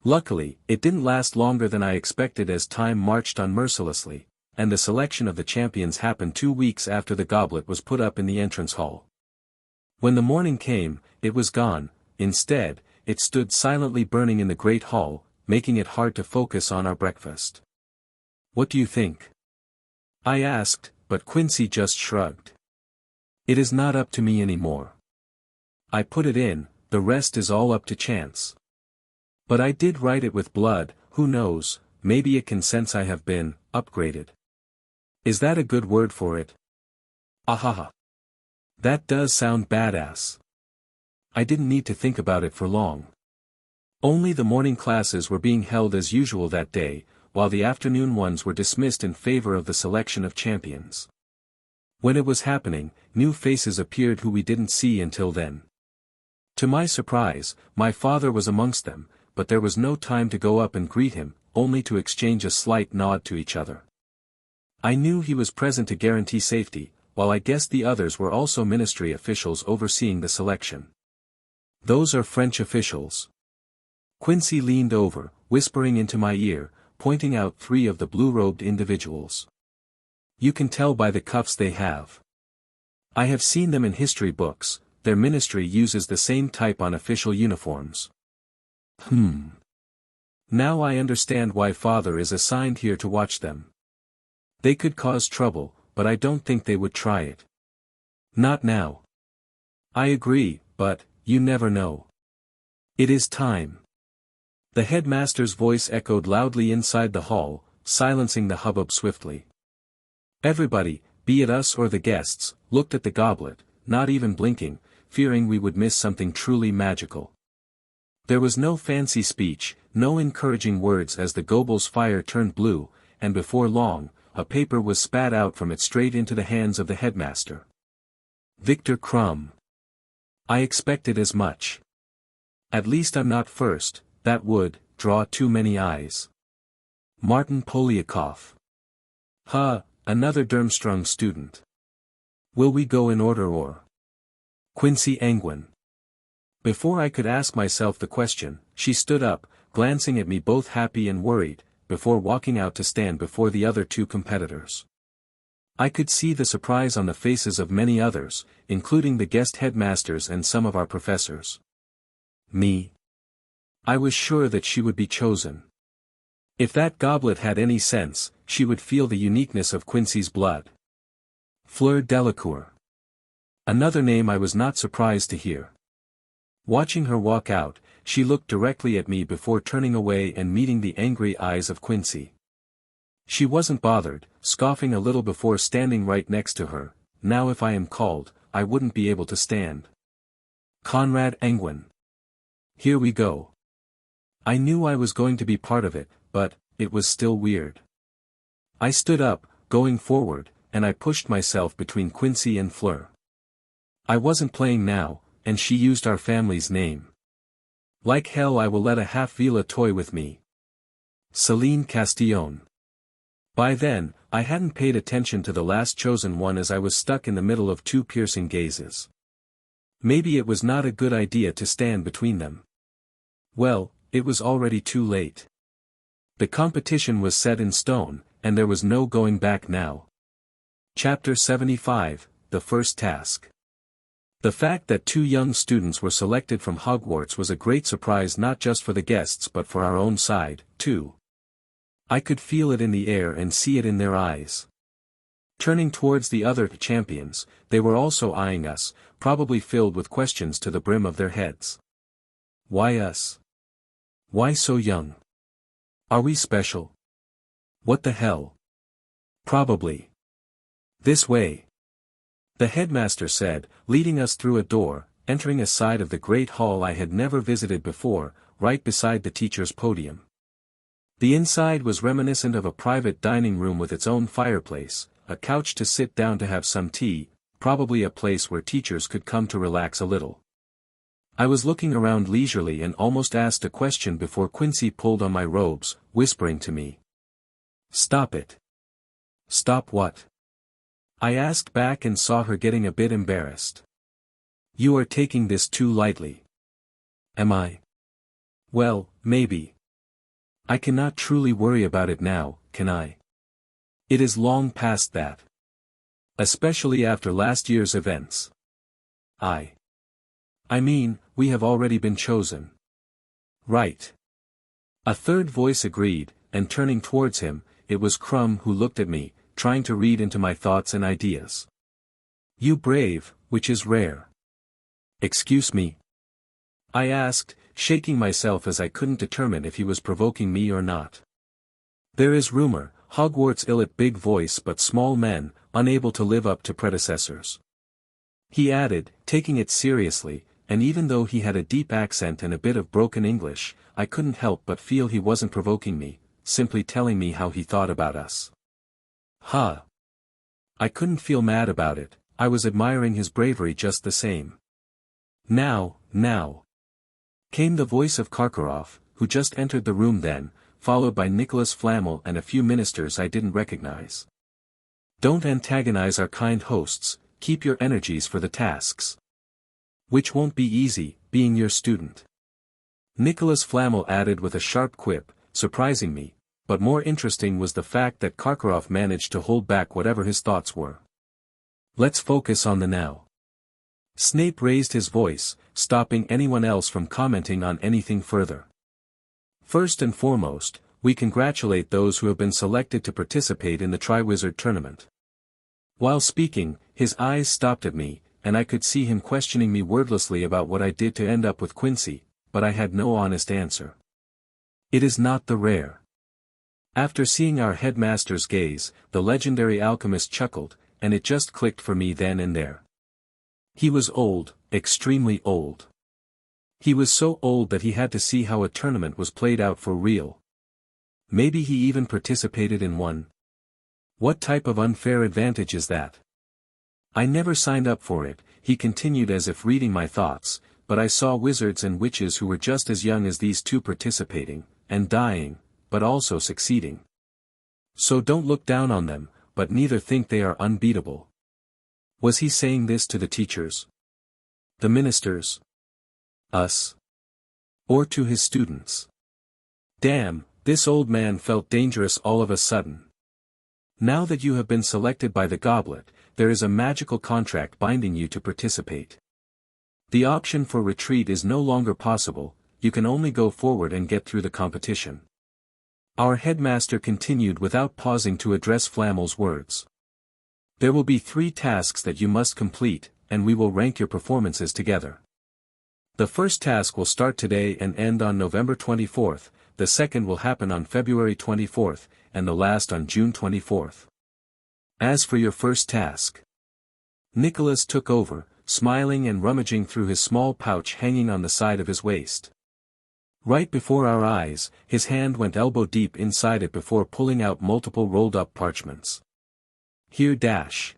[SPEAKER 1] Luckily, it didn't last longer than I expected as time marched on mercilessly, and the selection of the champions happened 2 weeks after the goblet was put up in the entrance hall. When the morning came, it was gone. Instead, it stood silently burning in the great hall, making it hard to focus on our breakfast. What do you think? I asked, but Quincy just shrugged. It is not up to me anymore. I put it in, the rest is all up to chance. But I did write it with blood, who knows, maybe it can sense I have been upgraded. Is that a good word for it? Ahaha. That does sound badass. I didn't need to think about it for long. Only the morning classes were being held as usual that day, while the afternoon ones were dismissed in favor of the selection of champions. When it was happening, new faces appeared who we didn't see until then. To my surprise, my father was amongst them, but there was no time to go up and greet him, only to exchange a slight nod to each other. I knew he was present to guarantee safety, while I guessed the others were also ministry officials overseeing the selection. Those are French officials. Quincy leaned over, whispering into my ear, pointing out 3 of the blue-robed individuals. You can tell by the cuffs they have. I have seen them in history books, their ministry uses the same type on official uniforms. Now I understand why father is assigned here to watch them. They could cause trouble, but I don't think they would try it. Not now. I agree, but, you never know. It is time. The headmaster's voice echoed loudly inside the hall, silencing the hubbub swiftly. Everybody, be it us or the guests, looked at the goblet, not even blinking, fearing we would miss something truly magical. There was no fancy speech, no encouraging words as the gobel's fire turned blue, and before long, a paper was spat out from it straight into the hands of the headmaster. Victor Crumb. I expected as much. At least I'm not first, that would draw too many eyes. Martin Poliakov. Another Durmstrang student. Will we go in order or? Quincy Anguine. Before I could ask myself the question, she stood up, glancing at me both happy and worried, before walking out to stand before the other 2 competitors. I could see the surprise on the faces of many others, including the guest headmasters and some of our professors. Me? I was sure that she would be chosen. If that goblet had any sense, she would feel the uniqueness of Quincy's blood. Fleur Delacour. Another name I was not surprised to hear. Watching her walk out, she looked directly at me before turning away and meeting the angry eyes of Quincy. She wasn't bothered, scoffing a little before standing right next to her. Now if I am called, I wouldn't be able to stand. Conrad Anguine. Here we go. I knew I was going to be part of it, but, it was still weird. I stood up, going forward, and I pushed myself between Quincy and Fleur. I wasn't playing now, and she used our family's name. Like hell I will let a half-Vila toy with me. Celine Castillon. By then, I hadn't paid attention to the last chosen one as I was stuck in the middle of 2 piercing gazes. Maybe it was not a good idea to stand between them. Well, it was already too late. The competition was set in stone, and there was no going back now. Chapter 75, The First Task. The fact that 2 young students were selected from Hogwarts was a great surprise not just for the guests but for our own side, too. I could feel it in the air and see it in their eyes. Turning towards the other champions, they were also eyeing us, probably filled with questions to the brim of their heads. Why us? Why so young? Are we special? What the hell? Probably. This way. The headmaster said, leading us through a door, entering a side of the great hall I had never visited before, right beside the teacher's podium. The inside was reminiscent of a private dining room with its own fireplace, a couch to sit down to have some tea, probably a place where teachers could come to relax a little. I was looking around leisurely and almost asked a question before Quincy pulled on my robes, whispering to me. Stop it. Stop what? I asked back and saw her getting a bit embarrassed. You are taking this too lightly. Am I? Well, maybe. I cannot truly worry about it now, can I? It is long past that. Especially after last year's events. I mean, we have already been chosen. Right. A third voice agreed, and turning towards him, it was Crumb who looked at me, trying to read into my thoughts and ideas. You brave, which is rare. Excuse me? I asked, shaking myself as I couldn't determine if he was provoking me or not. There is rumor, Hogwarts illit big voice but small men, unable to live up to predecessors. He added, taking it seriously, and even though he had a deep accent and a bit of broken English, I couldn't help but feel he wasn't provoking me, simply telling me how he thought about us. Huh. I couldn't feel mad about it, I was admiring his bravery just the same. Now. Came the voice of Karkaroff, who just entered the room then, followed by Nicholas Flamel and a few ministers I didn't recognize. Don't antagonize our kind hosts, keep your energies for the tasks. Which won't be easy, being your student. Nicholas Flamel added with a sharp quip, surprising me. But more interesting was the fact that Karkaroff managed to hold back whatever his thoughts were. Let's focus on the now. Snape raised his voice, stopping anyone else from commenting on anything further. First and foremost, we congratulate those who have been selected to participate in the Triwizard Tournament. While speaking, his eyes stopped at me, and I could see him questioning me wordlessly about what I did to end up with Quincy, but I had no honest answer. It is not the rare. After seeing our headmaster's gaze, the legendary alchemist chuckled, and it just clicked for me then and there. He was old, extremely old. He was so old that he had to see how a tournament was played out for real. Maybe he even participated in one. What type of unfair advantage is that? I never signed up for it, he continued as if reading my thoughts, but I saw wizards and witches who were just as young as these two participating, and dying, but also succeeding. So don't look down on them, but neither think they are unbeatable. Was he saying this to the teachers? The ministers? Us? Or to his students? Damn, this old man felt dangerous all of a sudden. Now that you have been selected by the goblet, there is a magical contract binding you to participate. The option for retreat is no longer possible, you can only go forward and get through the competition. Our headmaster continued without pausing to address Flamel's words. There will be 3 tasks that you must complete, and we will rank your performances together. The first task will start today and end on November 24th, the second will happen on February 24th, and the last on June 24th. As for your first task. Nicholas took over, smiling and rummaging through his small pouch hanging on the side of his waist. Right before our eyes, his hand went elbow deep inside it before pulling out multiple rolled-up parchments. Here dash.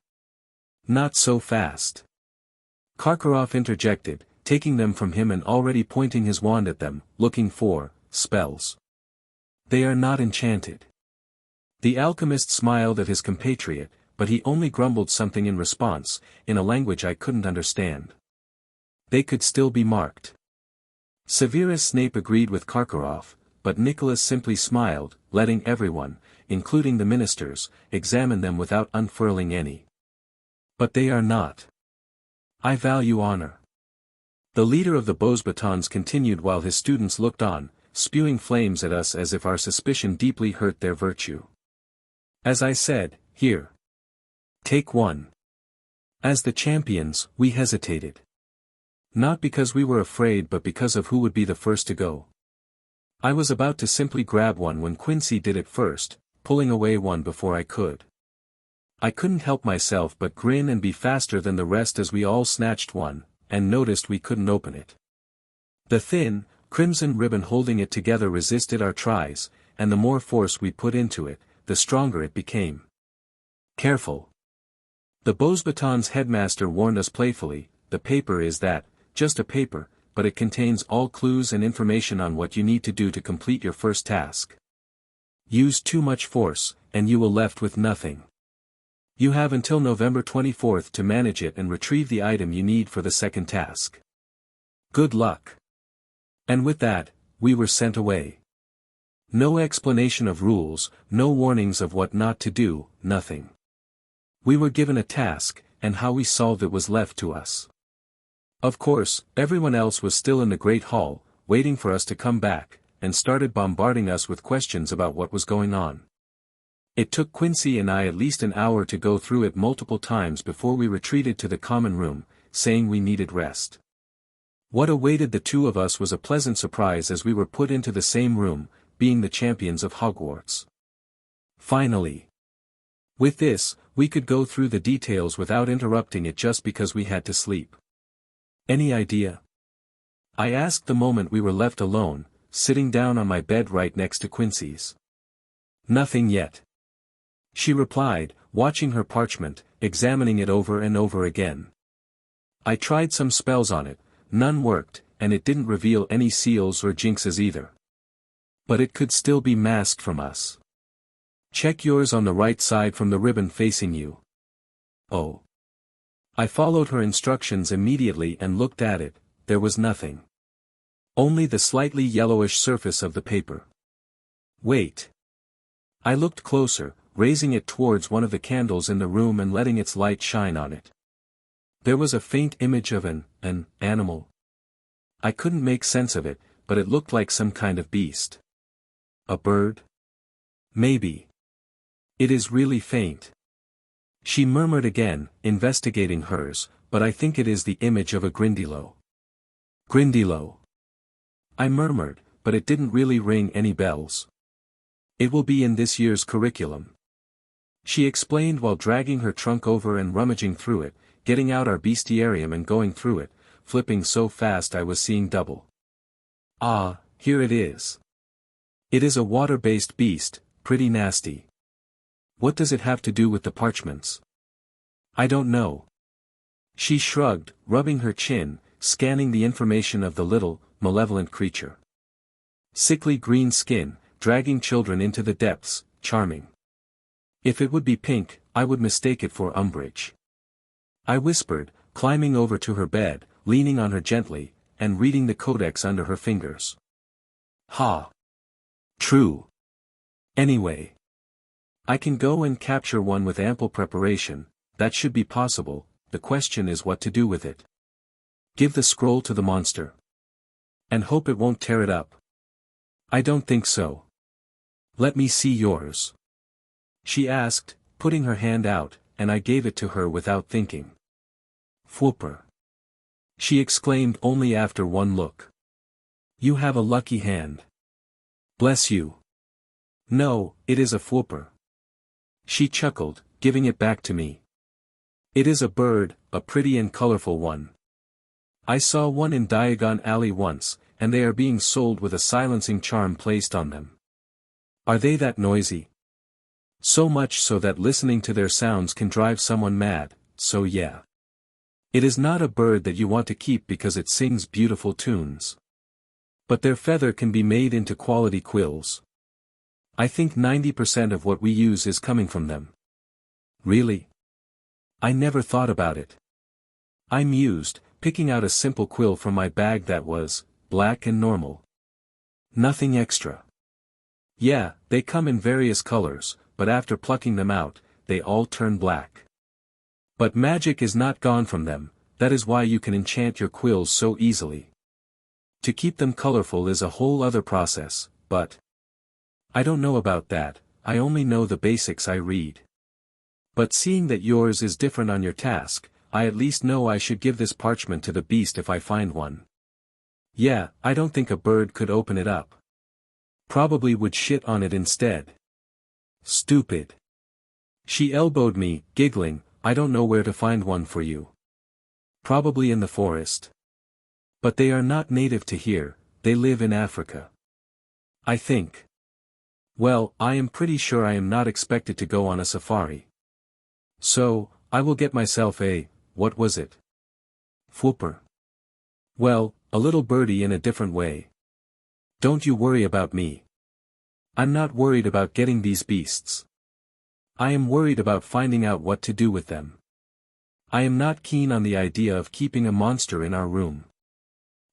[SPEAKER 1] Not so fast. Karkaroff interjected, taking them from him and already pointing his wand at them, looking for spells. They are not enchanted. The alchemist smiled at his compatriot, but he only grumbled something in response, in a language I couldn't understand. They could still be marked. Severus Snape agreed with Karkaroff, but Nicholas simply smiled, letting everyone, including the ministers, examine them without unfurling any. But they are not. I value honor. The leader of the Beauxbatons continued while his students looked on, spewing flames at us as if our suspicion deeply hurt their virtue. As I said, here. Take one. As the champions, we hesitated. Not because we were afraid but because of who would be the first to go. I was about to simply grab one when Quincy did it first, pulling away one before I could. I couldn't help myself but grin and be faster than the rest as we all snatched one, and noticed we couldn't open it. The thin, crimson ribbon holding it together resisted our tries, and the more force we put into it, the stronger it became. Careful. The Beauxbatons headmaster warned us playfully, the paper is that, just a paper, but it contains all clues and information on what you need to do to complete your first task. Use too much force, and you will left with nothing. You have until November 24th to manage it and retrieve the item you need for the second task. Good luck. And with that, we were sent away. No explanation of rules, no warnings of what not to do, nothing. We were given a task, and how we solved it was left to us. Of course, everyone else was still in the Great Hall, waiting for us to come back, and started bombarding us with questions about what was going on. It took Quincy and I at least an hour to go through it multiple times before we retreated to the common room, saying we needed rest. What awaited the two of us was a pleasant surprise as we were put into the same room, being the champions of Hogwarts. Finally. With this, we could go through the details without interrupting it just because we had to sleep. Any idea? I asked the moment we were left alone, sitting down on my bed right next to Quincy's. Nothing yet. She replied, watching her parchment, examining it over and over again. I tried some spells on it, none worked, and it didn't reveal any seals or jinxes either. But it could still be masked from us. Check yours on the right side from the ribbon facing you. Oh. I followed her instructions immediately and looked at it, there was nothing. Only the slightly yellowish surface of the paper. Wait. I looked closer, raising it towards one of the candles in the room and letting its light shine on it. There was a faint image of an animal. I couldn't make sense of it, but it looked like some kind of beast. A bird? Maybe. It is really faint. She murmured again, investigating hers, but I think it is the image of a Grindelwald. Grindelwald. I murmured, but it didn't really ring any bells. It will be in this year's curriculum. She explained while dragging her trunk over and rummaging through it, getting out our bestiarium and going through it, flipping so fast I was seeing double. Ah, here it is. It is a water-based beast, pretty nasty. What does it have to do with the parchments? I don't know. She shrugged, rubbing her chin, scanning the information of the little, malevolent creature. Sickly green skin, dragging children into the depths, charming. If it would be pink, I would mistake it for Umbridge. I whispered, climbing over to her bed, leaning on her gently, and reading the codex under her fingers. Ha! True. Anyway. I can go and capture one with ample preparation, that should be possible, the question is what to do with it. Give the scroll to the monster. And hope it won't tear it up. I don't think so. Let me see yours. She asked, putting her hand out, and I gave it to her without thinking. Whooper. She exclaimed only after one look. You have a lucky hand. Bless you. No, it is a whooper. She chuckled, giving it back to me. It is a bird, a pretty and colorful one. I saw one in Diagon Alley once, and they are being sold with a silencing charm placed on them. Are they that noisy? So much so that listening to their sounds can drive someone mad, so yeah. It is not a bird that you want to keep because it sings beautiful tunes. But their feather can be made into quality quills. I think 90% of what we use is coming from them. Really? I never thought about it. I mused, picking out a simple quill from my bag that was black and normal. Nothing extra. Yeah, they come in various colors, but after plucking them out, they all turn black. But magic is not gone from them, that is why you can enchant your quills so easily. To keep them colorful is a whole other process, but I don't know about that, I only know the basics I read. But seeing that yours is different on your task, I at least know I should give this parchment to the beast if I find one. Yeah, I don't think a bird could open it up. Probably would shit on it instead. Stupid. She elbowed me, giggling, I don't know where to find one for you. Probably in the forest. But they are not native to here, they live in Africa. I think. Well, I am pretty sure I am not expected to go on a safari. So, I will get myself a, what was it? Fwooper. Well, a little birdie in a different way. Don't you worry about me. I'm not worried about getting these beasts. I am worried about finding out what to do with them. I am not keen on the idea of keeping a monster in our room.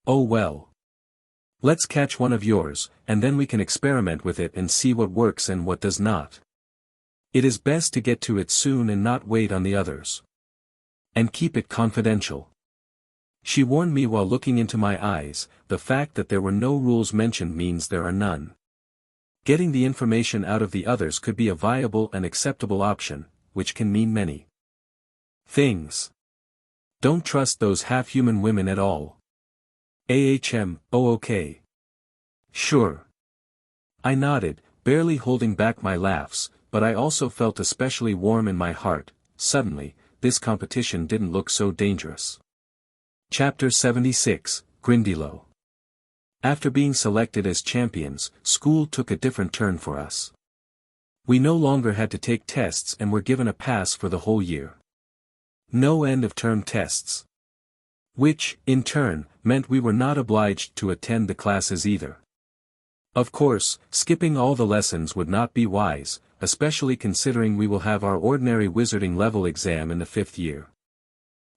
[SPEAKER 1] Oh well. Let's catch one of yours, and then we can experiment with it and see what works and what does not. It is best to get to it soon and not wait on the others. And keep it confidential. She warned me while looking into my eyes, the fact that there were no rules mentioned means there are none. Getting the information out of the others could be a viable and acceptable option, which can mean many things. Don't trust those half-human women at all. Oh okay. Sure. I nodded, barely holding back my laughs, but I also felt especially warm in my heart. Suddenly, this competition didn't look so dangerous. Chapter 76, Grindelwald. After being selected as champions, school took a different turn for us. We no longer had to take tests and were given a pass for the whole year. No end-of-term tests. Which, in turn, meant we were not obliged to attend the classes either. Of course, skipping all the lessons would not be wise, especially considering we will have our ordinary wizarding level exam in the 5th year.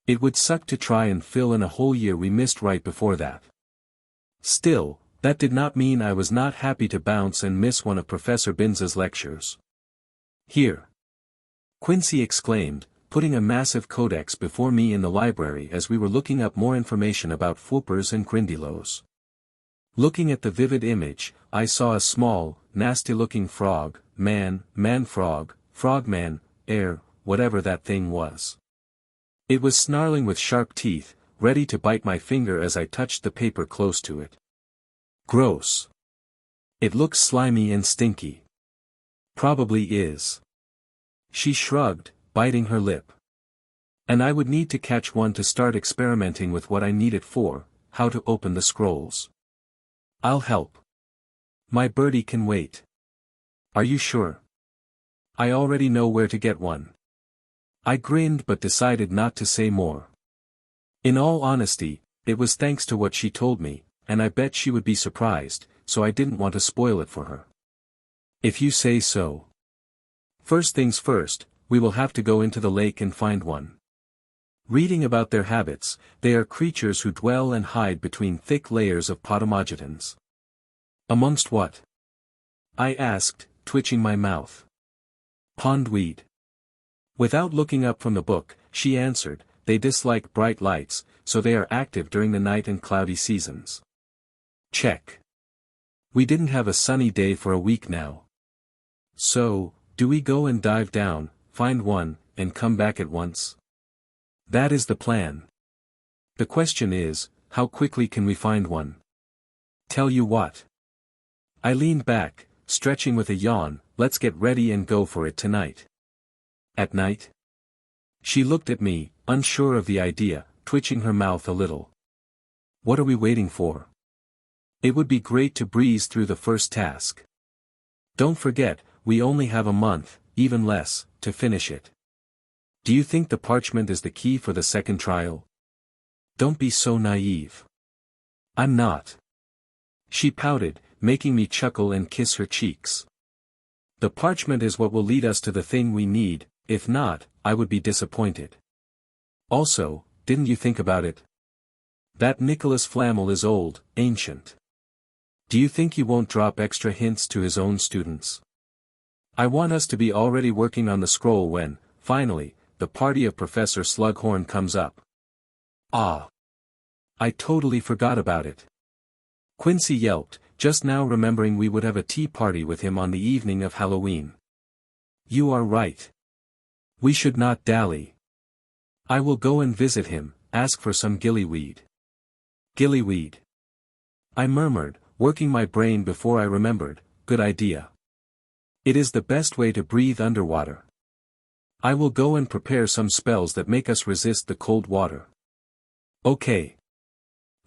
[SPEAKER 1] It would suck to try and fill in a whole year we missed right before that. Still, that did not mean I was not happy to bounce and miss one of Professor Binza's lectures. Here! Quincy exclaimed, putting a massive codex before me in the library as we were looking up more information about Fwoopers and Grindelwalds. Looking at the vivid image, I saw a small, nasty-looking frog, man-frog, frogman, whatever that thing was. It was snarling with sharp teeth, ready to bite my finger as I touched the paper close to it. Gross. It looks slimy and stinky. Probably is. She shrugged, biting her lip. And I would need to catch one to start experimenting with what I need it for, how to open the scrolls. I'll help. My birdie can wait. Are you sure? I already know where to get one. I grinned but decided not to say more. In all honesty, it was thanks to what she told me, and I bet she would be surprised, so I didn't want to spoil it for her. If you say so. First things first, we will have to go into the lake and find one. Reading about their habits, they are creatures who dwell and hide between thick layers of potamogitans. Amongst what? I asked, twitching my mouth. Pondweed. Without looking up from the book, she answered, they dislike bright lights, so they are active during the night and cloudy seasons. Check. We didn't have a sunny day for a week now. So, do we go and dive down, find one, and come back at once? That is the plan. The question is, how quickly can we find one? Tell you what. I leaned back, stretching with a yawn, let's get ready and go for it tonight. At night? She looked at me, unsure of the idea, twitching her mouth a little. What are we waiting for? It would be great to breeze through the first task. Don't forget, we only have a month, even less, to finish it. Do you think the parchment is the key for the second trial? Don't be so naive. I'm not. She pouted, making me chuckle and kiss her cheeks. The parchment is what will lead us to the thing we need, if not, I would be disappointed. Also, didn't you think about it? That Nicholas Flamel is old, ancient. Do you think he won't drop extra hints to his own students? I want us to be already working on the scroll when, finally, the party of Professor Slughorn comes up. Ah! I totally forgot about it. Quincy yelped, just now remembering we would have a tea party with him on the evening of Halloween. You are right. We should not dally. I will go and visit him, ask for some gillyweed. Gillyweed. I murmured, working my brain before I remembered, good idea. It is the best way to breathe underwater. I will go and prepare some spells that make us resist the cold water. Okay.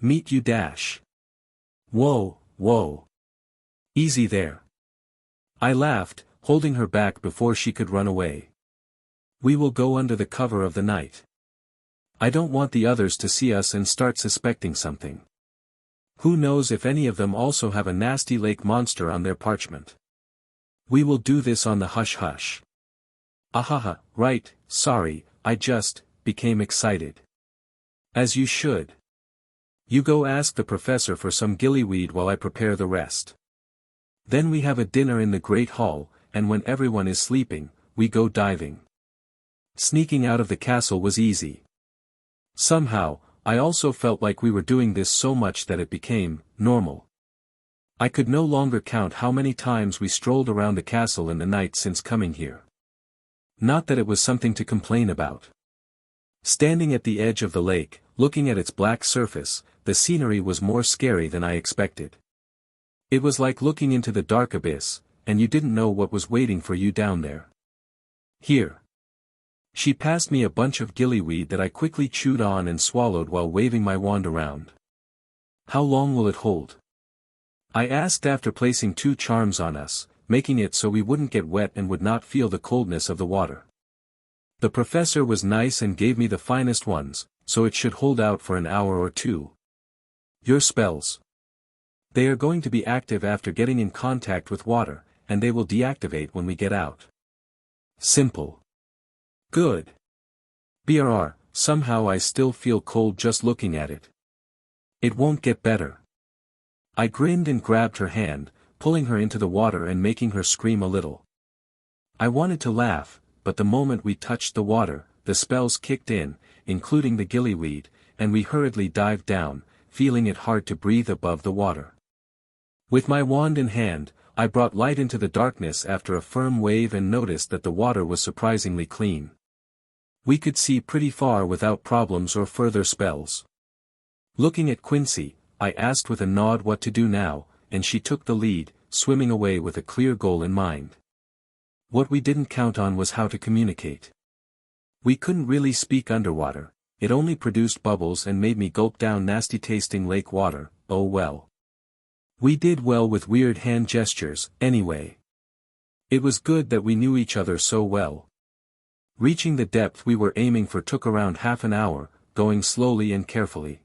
[SPEAKER 1] Meet you dash. Whoa, whoa. Easy there. I laughed, holding her back before she could run away. We will go under the cover of the night. I don't want the others to see us and start suspecting something. Who knows if any of them also have a nasty lake monster on their parchment. We will do this on the hush-hush. Ahaha, right, sorry, I just became excited. As you should. You go ask the professor for some gillyweed while I prepare the rest. Then we have a dinner in the Great Hall, and when everyone is sleeping, we go diving. Sneaking out of the castle was easy. Somehow, I also felt like we were doing this so much that it became normal. I could no longer count how many times we strolled around the castle in the night since coming here. Not that it was something to complain about. Standing at the edge of the lake, looking at its black surface, the scenery was more scary than I expected. It was like looking into the dark abyss, and you didn't know what was waiting for you down there. Here. She passed me a bunch of gillyweed that I quickly chewed on and swallowed while waving my wand around. How long will it hold? I asked after placing 2 charms on us, making it so we wouldn't get wet and would not feel the coldness of the water. The professor was nice and gave me the finest ones, so it should hold out for an hour or 2. Your spells. They are going to be active after getting in contact with water, and they will deactivate when we get out. Simple. Good. BRR, somehow I still feel cold just looking at it. It won't get better. I grinned and grabbed her hand, pulling her into the water and making her scream a little. I wanted to laugh, but the moment we touched the water, the spells kicked in, including the gillyweed, and we hurriedly dived down, feeling it hard to breathe above the water. With my wand in hand, I brought light into the darkness after a firm wave and noticed that the water was surprisingly clean. We could see pretty far without problems or further spells. Looking at Quincy, I asked with a nod what to do now, and she took the lead, swimming away with a clear goal in mind. What we didn't count on was how to communicate. We couldn't really speak underwater, it only produced bubbles and made me gulp down nasty-tasting lake water, oh well. We did well with weird hand gestures, anyway. It was good that we knew each other so well. Reaching the depth we were aiming for took around half an hour, going slowly and carefully.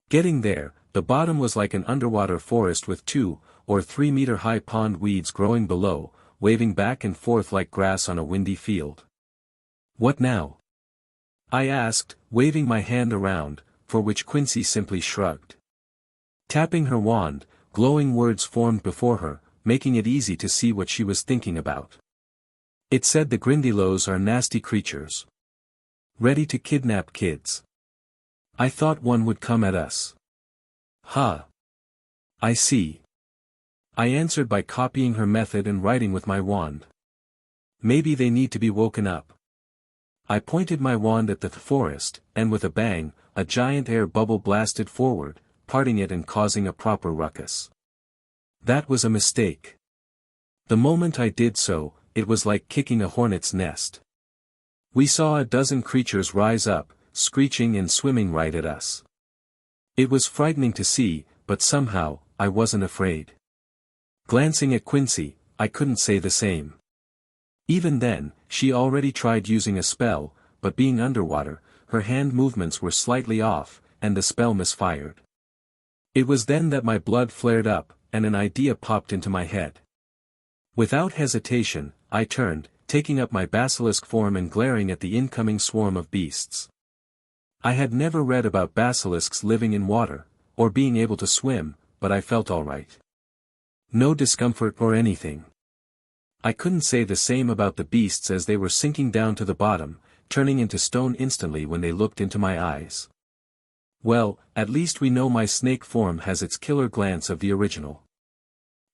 [SPEAKER 1] Getting there, the bottom was like an underwater forest with 2 or 3 meter high pond weeds growing below, waving back and forth like grass on a windy field. What now? I asked, waving my hand around, for which Quincy simply shrugged. Tapping her wand, glowing words formed before her, making it easy to see what she was thinking about. It said the Grindelwalds are nasty creatures. Ready to kidnap kids. I thought one would come at us. Huh. I see. I answered by copying her method and writing with my wand. Maybe they need to be woken up. I pointed my wand at the forest, and with a bang, a giant air bubble blasted forward, parting it and causing a proper ruckus. That was a mistake. The moment I did so, it was like kicking a hornet's nest. We saw a dozen creatures rise up, screeching and swimming right at us. It was frightening to see, but somehow, I wasn't afraid. Glancing at Quincy, I couldn't say the same. Even then, she already tried using a spell, but being underwater, her hand movements were slightly off, and the spell misfired. It was then that my blood flared up, and an idea popped into my head. Without hesitation, I turned, taking up my basilisk form and glaring at the incoming swarm of beasts. I had never read about basilisks living in water, or being able to swim, but I felt all right. No discomfort or anything. I couldn't say the same about the beasts as they were sinking down to the bottom, turning into stone instantly when they looked into my eyes. Well, at least we know my snake form has its killer glance of the original.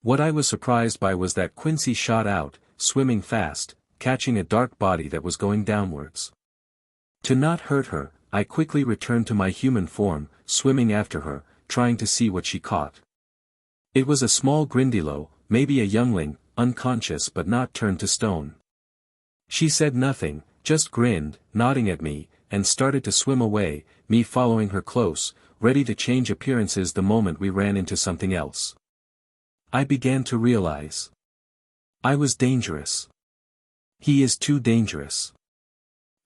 [SPEAKER 1] What I was surprised by was that Quincy shot out, swimming fast, catching a dark body that was going downwards. To not hurt her, I quickly returned to my human form, swimming after her, trying to see what she caught. It was a small Grindelwald, maybe a youngling, unconscious but not turned to stone. She said nothing, just grinned, nodding at me, and started to swim away, me following her close, ready to change appearances the moment we ran into something else. I began to realize I was dangerous. He is too dangerous.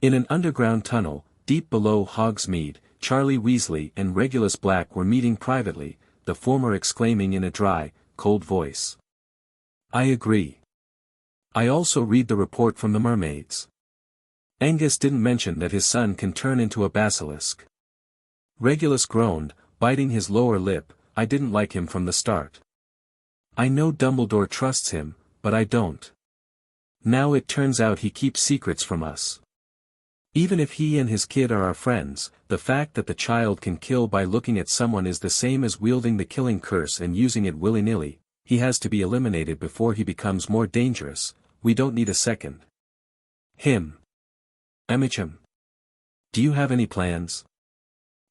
[SPEAKER 1] In an underground tunnel, deep below Hogsmeade, Charlie Weasley and Regulus Black were meeting privately, the former exclaiming in a dry, cold voice. I agree. I also read the report from the mermaids. Angus didn't mention that his son can turn into a basilisk. Regulus groaned, biting his lower lip. I didn't like him from the start. I know Dumbledore trusts him, but I don't. Now it turns out he keeps secrets from us. Even if he and his kid are our friends, the fact that the child can kill by looking at someone is the same as wielding the killing curse and using it willy-nilly. He has to be eliminated before he becomes more dangerous. We don't need a second. Him. Amicham. Do you have any plans?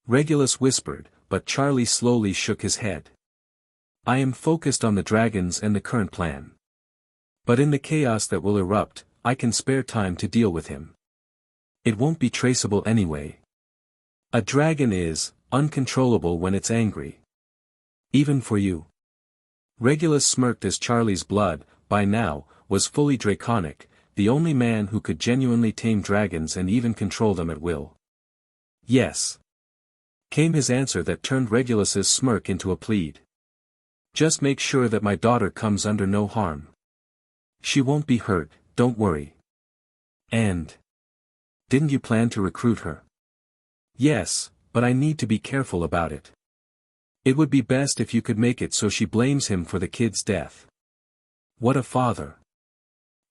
[SPEAKER 1] Regulus whispered, but Charlie slowly shook his head. I am focused on the dragons and the current plan. But in the chaos that will erupt, I can spare time to deal with him. It won't be traceable anyway. A dragon is uncontrollable when it's angry. Even for you. Regulus smirked as Charlie's blood, by now, was fully draconic, the only man who could genuinely tame dragons and even control them at will. Yes. Came his answer that turned Regulus's smirk into a plead. Just make sure that my daughter comes under no harm. She won't be hurt, don't worry. And didn't you plan to recruit her? Yes, but I need to be careful about it. It would be best if you could make it so she blames him for the kid's death. What a father.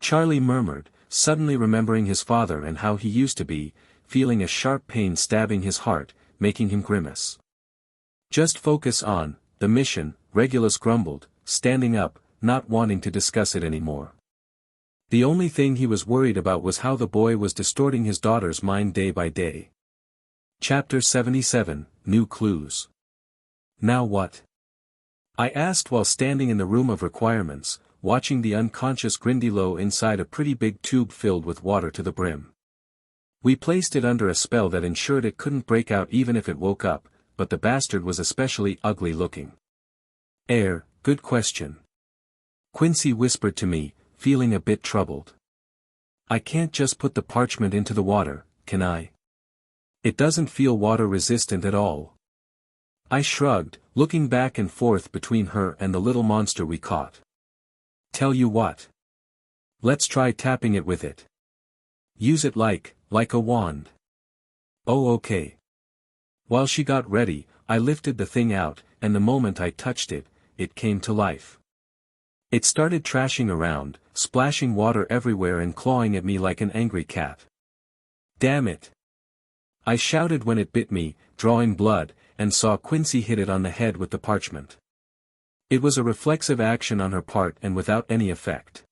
[SPEAKER 1] Charlie murmured, suddenly remembering his father and how he used to be, feeling a sharp pain stabbing his heart, making him grimace. Just focus on the mission, Regulus grumbled, standing up, not wanting to discuss it anymore. The only thing he was worried about was how the boy was distorting his daughter's mind day by day. Chapter 77, New Clues. Now what? I asked while standing in the room of requirements, watching the unconscious Grindelwald inside a pretty big tube filled with water to the brim. We placed it under a spell that ensured it couldn't break out even if it woke up, but the bastard was especially ugly looking. Good question. Quincy whispered to me, feeling a bit troubled. I can't just put the parchment into the water, can I? It doesn't feel water resistant at all. I shrugged, looking back and forth between her and the little monster we caught. Tell you what. Let's try tapping it with it. Use it like a wand. Oh okay. While she got ready, I lifted the thing out, and the moment I touched it, it came to life. It started trashing around, splashing water everywhere and clawing at me like an angry cat. Damn it! I shouted when it bit me, drawing blood, and saw Quincy hit it on the head with the parchment. It was a reflexive action on her part and without any effect.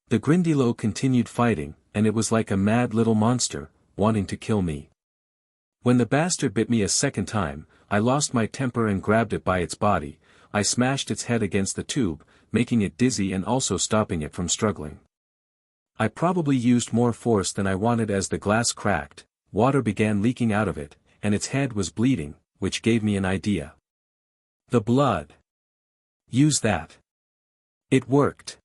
[SPEAKER 1] The Grindelwald continued fighting, and it was like a mad little monster, wanting to kill me. When the bastard bit me a second time, I lost my temper and grabbed it by its body. I smashed its head against the tube, making it dizzy and also stopping it from struggling. I probably used more force than I wanted as the glass cracked, water began leaking out of it, and its head was bleeding, which gave me an idea. The blood. Use that. It worked.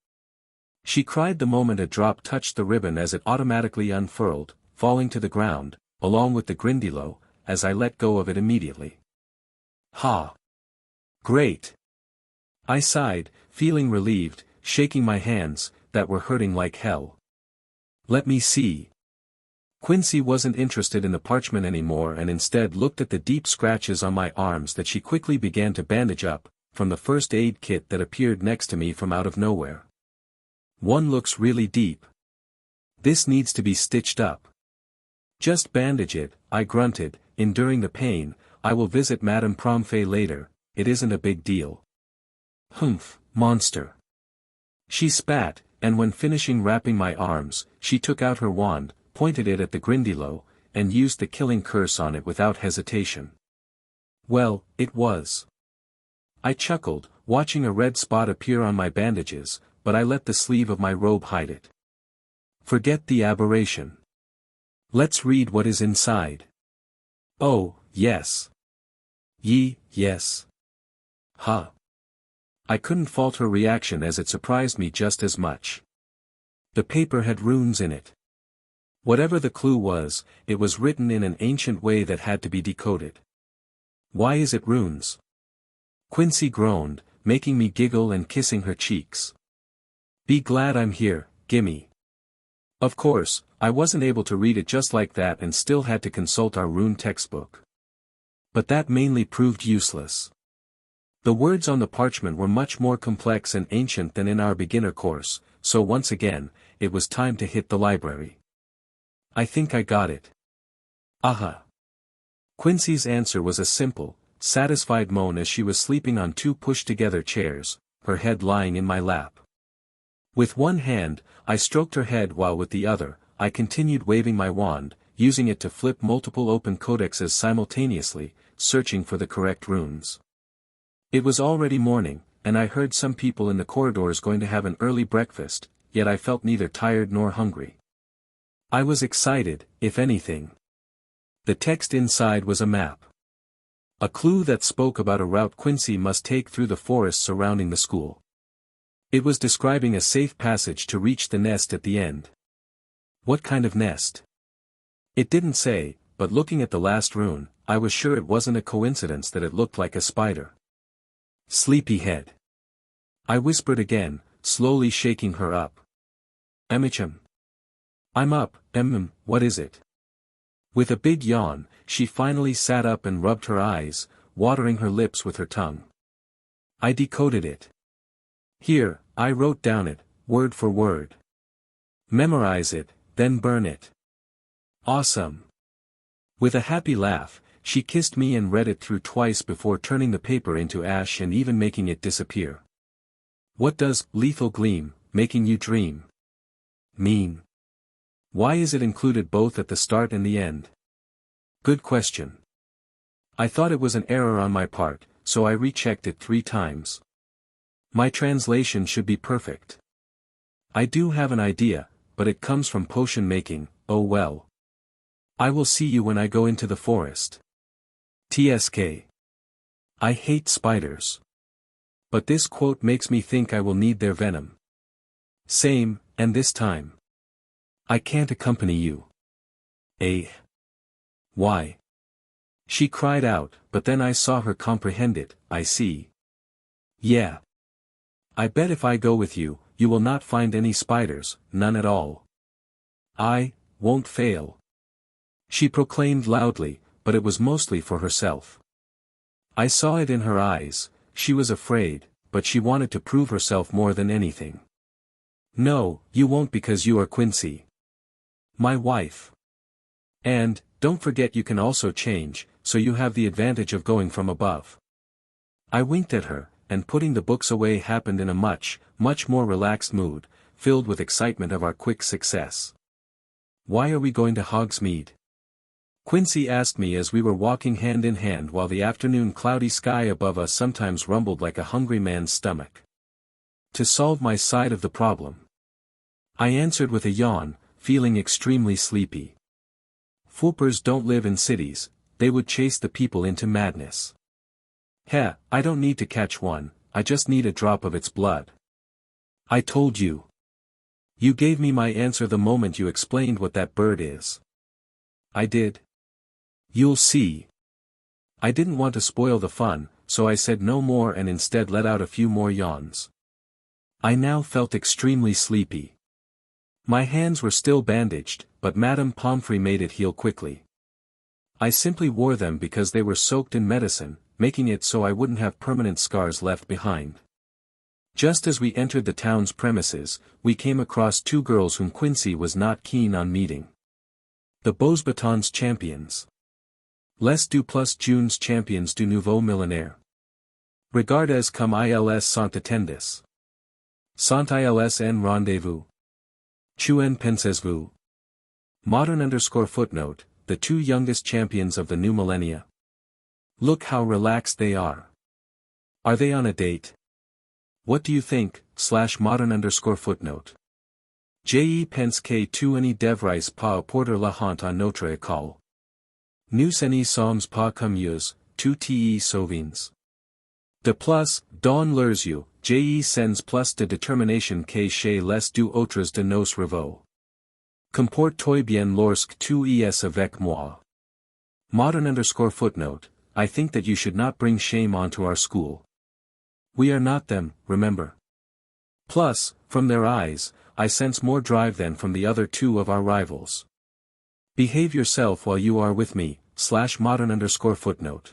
[SPEAKER 1] She cried the moment a drop touched the ribbon as it automatically unfurled, falling to the ground, along with the Grindelwald, as I let go of it immediately. Ha! Great! I sighed, feeling relieved, shaking my hands, that were hurting like hell. Let me see. Quincy wasn't interested in the parchment anymore and instead looked at the deep scratches on my arms that she quickly began to bandage up, from the first aid kit that appeared next to me from out of nowhere. One looks really deep. This needs to be stitched up. Just bandage it, I grunted, enduring the pain, I will visit Madame Pomfrey later, it isn't a big deal. Humph, monster. She spat, and when finishing wrapping my arms, she took out her wand, pointed it at the Grindelwald, and used the killing curse on it without hesitation. Well, it was. I chuckled, watching a red spot appear on my bandages, but I let the sleeve of my robe hide it. Forget the aberration. Let's read what is inside. Oh, yes. Yes. Huh. I couldn't fault her reaction as it surprised me just as much. The paper had runes in it. Whatever the clue was, it was written in an ancient way that had to be decoded. Why is it runes? Quincy groaned, making me giggle and kissing her cheeks. Be glad I'm here, gimme. Of course, I wasn't able to read it just like that and still had to consult our rune textbook. But that mainly proved useless. The words on the parchment were much more complex and ancient than in our beginner course, so once again, it was time to hit the library. I think I got it. Aha. Quincy's answer was a simple, satisfied moan as she was sleeping on two pushed-together chairs, her head lying in my lap. With one hand, I stroked her head while with the other, I continued waving my wand, using it to flip multiple open codexes simultaneously, searching for the correct runes. It was already morning, and I heard some people in the corridors going to have an early breakfast, yet I felt neither tired nor hungry. I was excited, if anything. The text inside was a map. A clue that spoke about a route Quincy must take through the forest surrounding the school. It was describing a safe passage to reach the nest at the end. What kind of nest? It didn't say, but looking at the last rune, I was sure it wasn't a coincidence that it looked like a spider. Sleepyhead. I whispered again, slowly shaking her up. Emicham. I'm up, what is it? With a big yawn, she finally sat up and rubbed her eyes, watering her lips with her tongue. I decoded it. Here, I wrote down it, word for word. Memorize it, then burn it. Awesome. With a happy laugh, she kissed me and read it through twice before turning the paper into ash and even making it disappear. What does lethal gleam, making you dream, mean? Why is it included both at the start and the end? Good question. I thought it was an error on my part, so I rechecked it 3 times. My translation should be perfect. I do have an idea, but it comes from potion making, oh well. I will see you when I go into the forest. TSK. I hate spiders. But this quote makes me think I will need their venom. Same, and this time. I can't accompany you. Eh? Why? She cried out, but then I saw her comprehend it. I see. Yeah. I bet if I go with you, you will not find any spiders, none at all. I won't fail. She proclaimed loudly, but it was mostly for herself. I saw it in her eyes, she was afraid, but she wanted to prove herself more than anything. No, you won't because you are Quincy. My wife. And, don't forget you can also change, so you have the advantage of going from above. I winked at her, and putting the books away happened in a much more relaxed mood, filled with excitement of our quick success. Why are we going to Hogsmeade? Quincy asked me as we were walking hand in hand while the afternoon cloudy sky above us sometimes rumbled like a hungry man's stomach. To solve my side of the problem. I answered with a yawn, feeling extremely sleepy. Foopers don't live in cities, they would chase the people into madness. Heh, I don't need to catch one, I just need a drop of its blood. I told you. You gave me my answer the moment you explained what that bird is. I did. You'll see. I didn't want to spoil the fun, so I said no more and instead let out a few more yawns. I now felt extremely sleepy. My hands were still bandaged, but Madame Pomfrey made it heal quickly. I simply wore them because they were soaked in medicine, making it so I wouldn't have permanent scars left behind. Just as we entered the town's premises, we came across 2 girls whom Quincy was not keen on meeting. The Beauxbatons champions. Les du plus jeunes champions du nouveau millénaire. Regardez comme ils sont attendus. Sont-ils en rendez-vous? Que en pensez-vous? Modern_footnote, the two youngest champions of the new millennia. Look how relaxed they are. Are they on a date? What do you think, /modern_footnote. Je pense que tu ne devrais pas porter la honte à notre école. Nous ne sommes pas comme eux, tu te souviens. De plus, dans leurs yeux, je sens plus de détermination que chez les deux autres de nos rivaux. Comporte-toi bien lorsque tu es avec moi. Modern_footnote, I think that you should not bring shame onto our school. We are not them, remember. Plus, from their eyes, I sense more drive than from the other two of our rivals. Behave yourself while you are with me, /modern_footnote.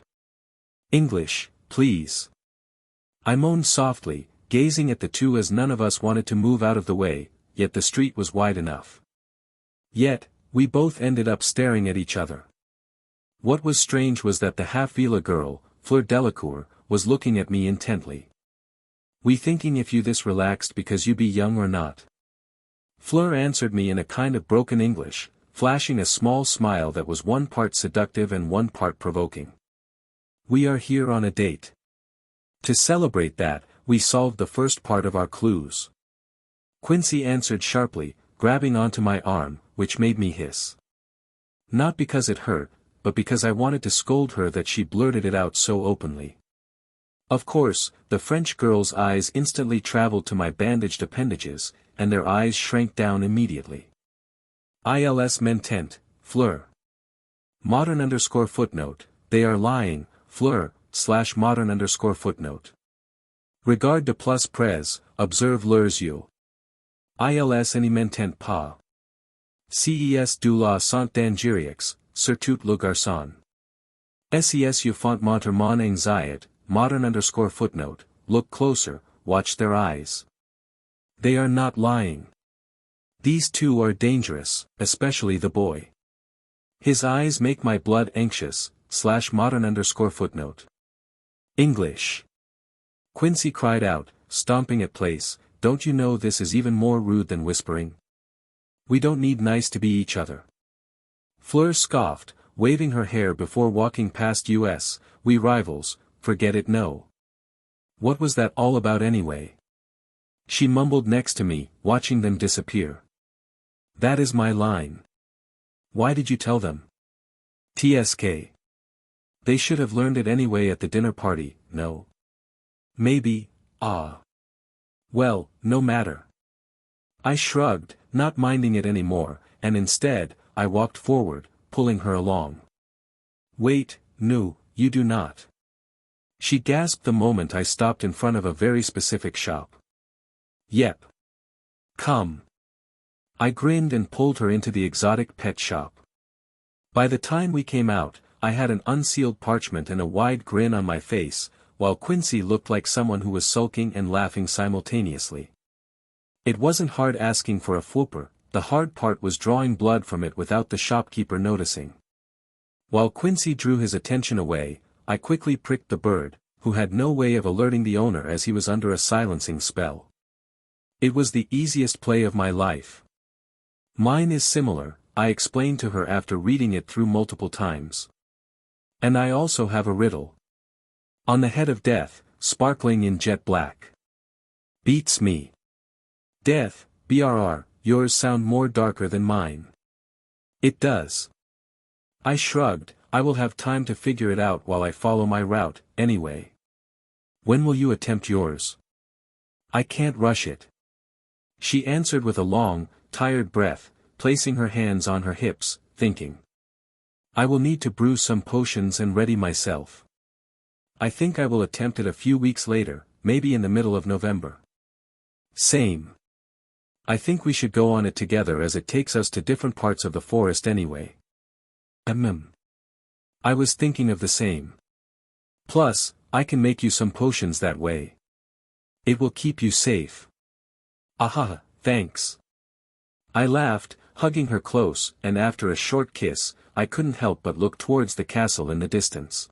[SPEAKER 1] English, please. I moaned softly, gazing at the two as none of us wanted to move out of the way, yet the street was wide enough. Yet, we both ended up staring at each other. What was strange was that the half-Vila girl, Fleur Delacour, was looking at me intently. We thinking if you this relaxed because you be young or not? Fleur answered me in a kind of broken English, flashing a small smile that was one part seductive and one part provoking. We are here on a date. To celebrate that, we solved the first part of our clues. Quincy answered sharply, grabbing onto my arm, which made me hiss. Not because it hurt, but because I wanted to scold her that she blurted it out so openly. Of course, the French girl's eyes instantly traveled to my bandaged appendages, and their eyes shrank down immediately. Ils mentent, Fleur. Modern_footnote, they are lying, Fleur, /modern_footnote. Regard de plus près, observe leurs yeux. Ils ne mentent pas. Ces de la sont dangereux, surtout le garçon. Ces yeux font monter mon anxiété, modern_footnote, look closer, watch their eyes. They are not lying. These two are dangerous, especially the boy. His eyes make my blood anxious, /modern_footnote. English. Quincy cried out, stomping at place, don't you know this is even more rude than whispering? We don't need nice to be each other. Fleur scoffed, waving her hair before walking past us, we rivals, forget it no. What was that all about anyway? She mumbled next to me, watching them disappear. That is my line. Why did you tell them? TSK. They should have learned it anyway at the dinner party, no? Maybe, Well, no matter. I shrugged, not minding it anymore, and instead, I walked forward, pulling her along. Wait, no, you do not. She gasped the moment I stopped in front of a very specific shop. Yep. Come. I grinned and pulled her into the exotic pet shop. By the time we came out, I had an unsealed parchment and a wide grin on my face, while Quincy looked like someone who was sulking and laughing simultaneously. It wasn't hard asking for a flooper, the hard part was drawing blood from it without the shopkeeper noticing. While Quincy drew his attention away, I quickly pricked the bird, who had no way of alerting the owner as he was under a silencing spell. It was the easiest play of my life. Mine is similar, I explained to her after reading it through multiple times. And I also have a riddle. On the head of death, sparkling in jet black. Beats me. Death, BRR, yours sound more darker than mine. It does. I shrugged, I will have time to figure it out while I follow my route, anyway. When will you attempt yours? I can't rush it. She answered with a long, tired breath, placing her hands on her hips, thinking. I will need to brew some potions and ready myself. I think I will attempt it a few weeks later, maybe in the middle of November. Same. I think we should go on it together as it takes us to different parts of the forest anyway. I was thinking of the same. Plus, I can make you some potions that way. It will keep you safe. Aha, thanks. I laughed, hugging her close, and after a short kiss, I couldn't help but look towards the castle in the distance.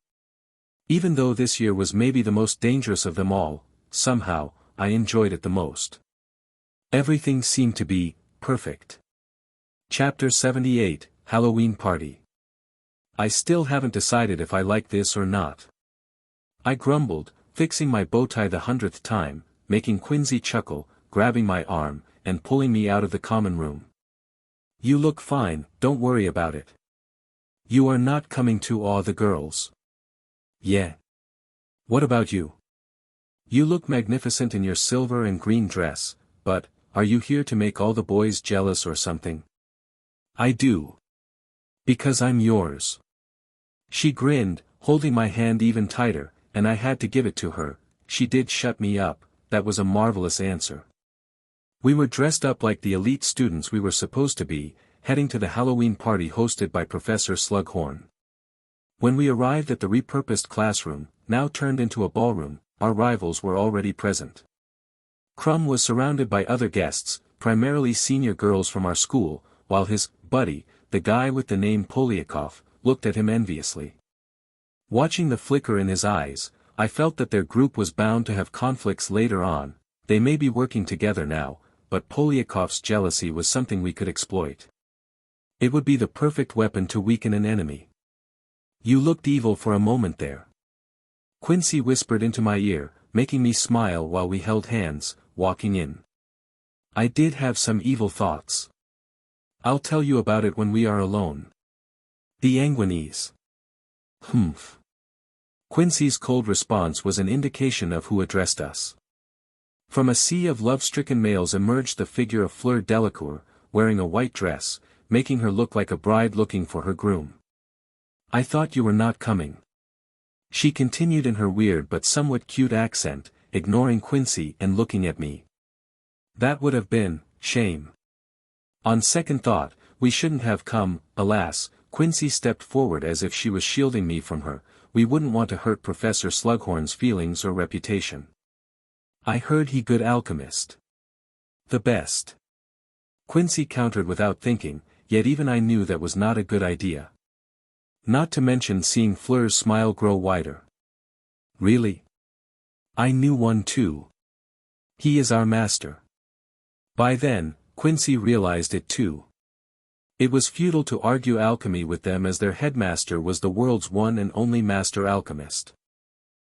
[SPEAKER 1] Even though this year was maybe the most dangerous of them all, somehow, I enjoyed it the most. Everything seemed to be perfect. Chapter 78, Halloween Party. I still haven't decided if I like this or not. I grumbled, fixing my bow tie the 100th time, making Quincy chuckle, grabbing my arm, and pulling me out of the common room. You look fine, don't worry about it. You are not coming to awe the girls. Yeah. What about you? You look magnificent in your silver and green dress, but, are you here to make all the boys jealous or something? I do. Because I'm yours. She grinned, holding my hand even tighter, and I had to give it to her. She did shut me up. That was a marvelous answer. We were dressed up like the elite students we were supposed to be, heading to the Halloween party hosted by Professor Slughorn. When we arrived at the repurposed classroom, now turned into a ballroom, our rivals were already present. Crumb was surrounded by other guests, primarily senior girls from our school, while his buddy, the guy with the name Polyakov, looked at him enviously. Watching the flicker in his eyes, I felt that their group was bound to have conflicts later on. They may be working together now, but Polyakov's jealousy was something we could exploit. It would be the perfect weapon to weaken an enemy. You looked evil for a moment there. Quincy whispered into my ear, making me smile while we held hands, walking in. I did have some evil thoughts. I'll tell you about it when we are alone. The Anguines. Humph. Quincy's cold response was an indication of who addressed us. From a sea of love-stricken males emerged the figure of Fleur Delacour, wearing a white dress, making her look like a bride looking for her groom. I thought you were not coming. She continued in her weird but somewhat cute accent, ignoring Quincy and looking at me. That would have been shame. On second thought, we shouldn't have come, alas. Quincy stepped forward as if she was shielding me from her. We wouldn't want to hurt Professor Slughorn's feelings or reputation. I heard he good alchemist. The best. Quincy countered without thinking, yet even I knew that was not a good idea. Not to mention seeing Fleur's smile grow wider. Really? I knew one too. He is our master. By then, Quincy realized it too. It was futile to argue alchemy with them as their headmaster was the world's one and only master alchemist.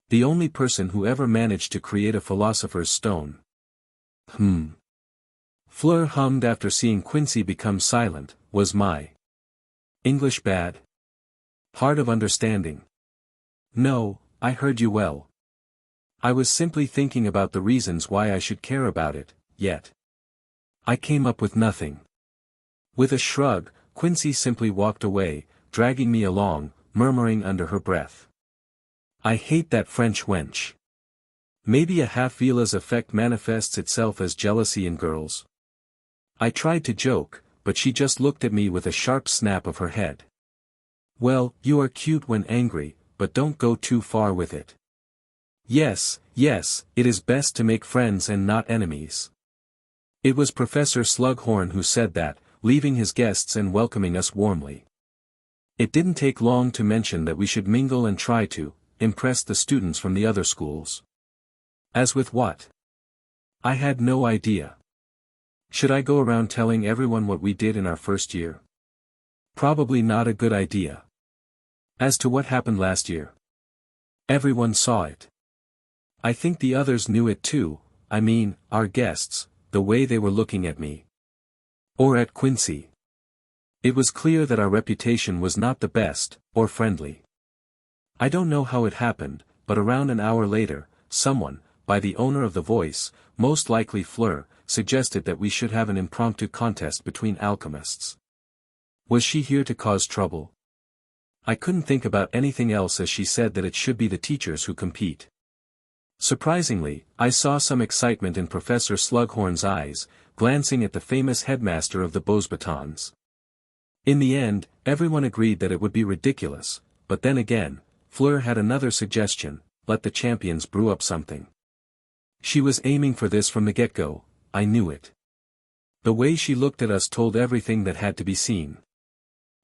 [SPEAKER 1] The only person who ever managed to create a philosopher's stone. Fleur hummed after seeing Quincy become silent. Was my English bad? Hard of understanding? No, I heard you well. I was simply thinking about the reasons why I should care about it, yet I came up with nothing. With a shrug, Quincy simply walked away, dragging me along, murmuring under her breath. I hate that French wench. Maybe a half-Vila's effect manifests itself as jealousy in girls. I tried to joke, but she just looked at me with a sharp snap of her head. Well, you are cute when angry, but don't go too far with it. Yes, it is best to make friends and not enemies. It was Professor Slughorn who said that, leaving his guests and welcoming us warmly. It didn't take long to mention that we should mingle and try to impress the students from the other schools. As with what? I had no idea. Should I go around telling everyone what we did in our first year? Probably not a good idea. As to what happened last year, everyone saw it. I think the others knew it too, I mean, our guests, the way they were looking at me. Or at Quincy. It was clear that our reputation was not the best, or friendly. I don't know how it happened, but around an hour later, someone, by the owner of the voice, most likely Fleur, suggested that we should have an impromptu contest between alchemists. Was she here to cause trouble? I couldn't think about anything else as she said that it should be the teachers who compete. Surprisingly, I saw some excitement in Professor Slughorn's eyes, glancing at the famous headmaster of the Beauxbatons. In the end, everyone agreed that it would be ridiculous, but then again, Fleur had another suggestion: let the champions brew up something. She was aiming for this from the get-go. I knew it. The way she looked at us told everything that had to be seen.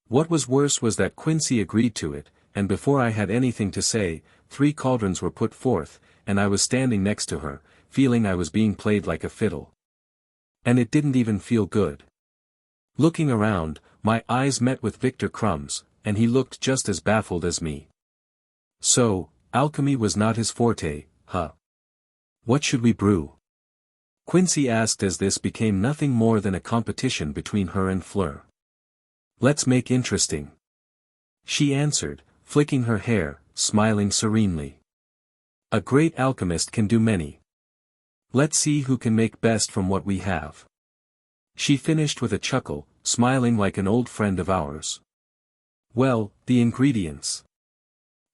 [SPEAKER 1] What was worse was that Quincy agreed to it, and before I had anything to say, 3 cauldrons were put forth, and I was standing next to her, feeling I was being played like a fiddle. And it didn't even feel good. Looking around, my eyes met with Victor Crumb's, and he looked just as baffled as me. So, alchemy was not his forte, huh? What should we brew? Quincy asked as this became nothing more than a competition between her and Fleur. Let's make interesting. She answered, flicking her hair, smiling serenely. A great alchemist can do many. Let's see who can make best from what we have. She finished with a chuckle, smiling like an old friend of ours. Well, the ingredients.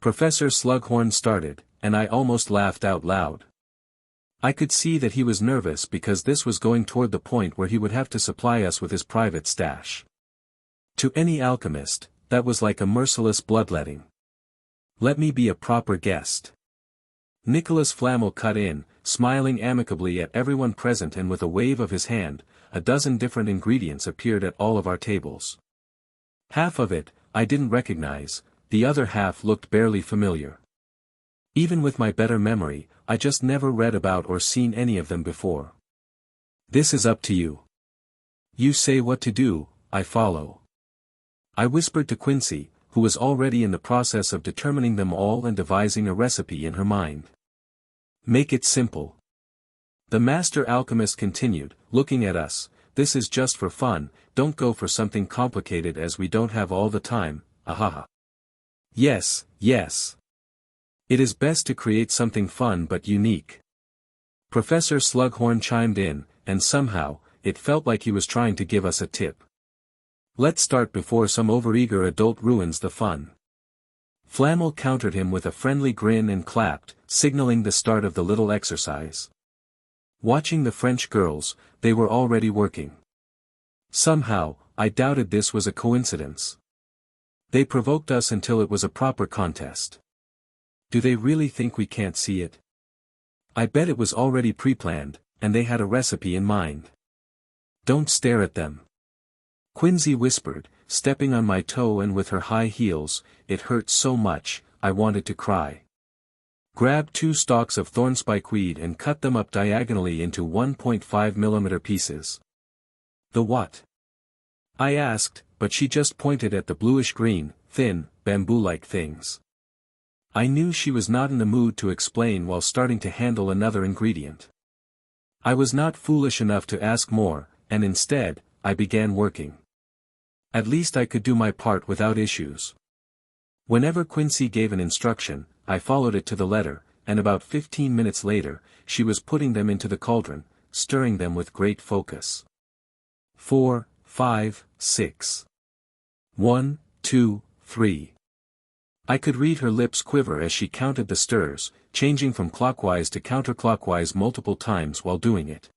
[SPEAKER 1] Professor Slughorn started, and I almost laughed out loud. I could see that he was nervous because this was going toward the point where he would have to supply us with his private stash. To any alchemist, that was like a merciless bloodletting. Let me be a proper guest. Nicholas Flamel cut in, smiling amicably at everyone present, and with a wave of his hand, a dozen different ingredients appeared at all of our tables. Half of it, I didn't recognize, the other half looked barely familiar. Even with my better memory, I just never read about or seen any of them before. This is up to you. You say what to do, I follow. I whispered to Quincy, who was already in the process of determining them all and devising a recipe in her mind. Make it simple. The master alchemist continued, looking at us, this is just for fun, don't go for something complicated as we don't have all the time, ahaha. Yes, yes. It is best to create something fun but unique. Professor Slughorn chimed in, and somehow, it felt like he was trying to give us a tip. Let's start before some overeager adult ruins the fun. Flamel countered him with a friendly grin and clapped, signaling the start of the little exercise. Watching the French girls, they were already working. Somehow, I doubted this was a coincidence. They provoked us until it was a proper contest. Do they really think we can't see it? I bet it was already pre-planned, and they had a recipe in mind. Don't stare at them. Quincy whispered, stepping on my toe and with her high heels, it hurt so much, I wanted to cry. Grab 2 stalks of thornspikeweed and cut them up diagonally into 1.5 mm pieces. The what? I asked, but she just pointed at the bluish-green, thin, bamboo-like things. I knew she was not in the mood to explain while starting to handle another ingredient. I was not foolish enough to ask more, and instead, I began working. At least I could do my part without issues. Whenever Quincy gave an instruction, I followed it to the letter, and about 15 minutes later, she was putting them into the cauldron, stirring them with great focus. 4, 5, 6. 1, 2, 3. I could read her lips quiver as she counted the stirs, changing from clockwise to counterclockwise multiple times while doing it.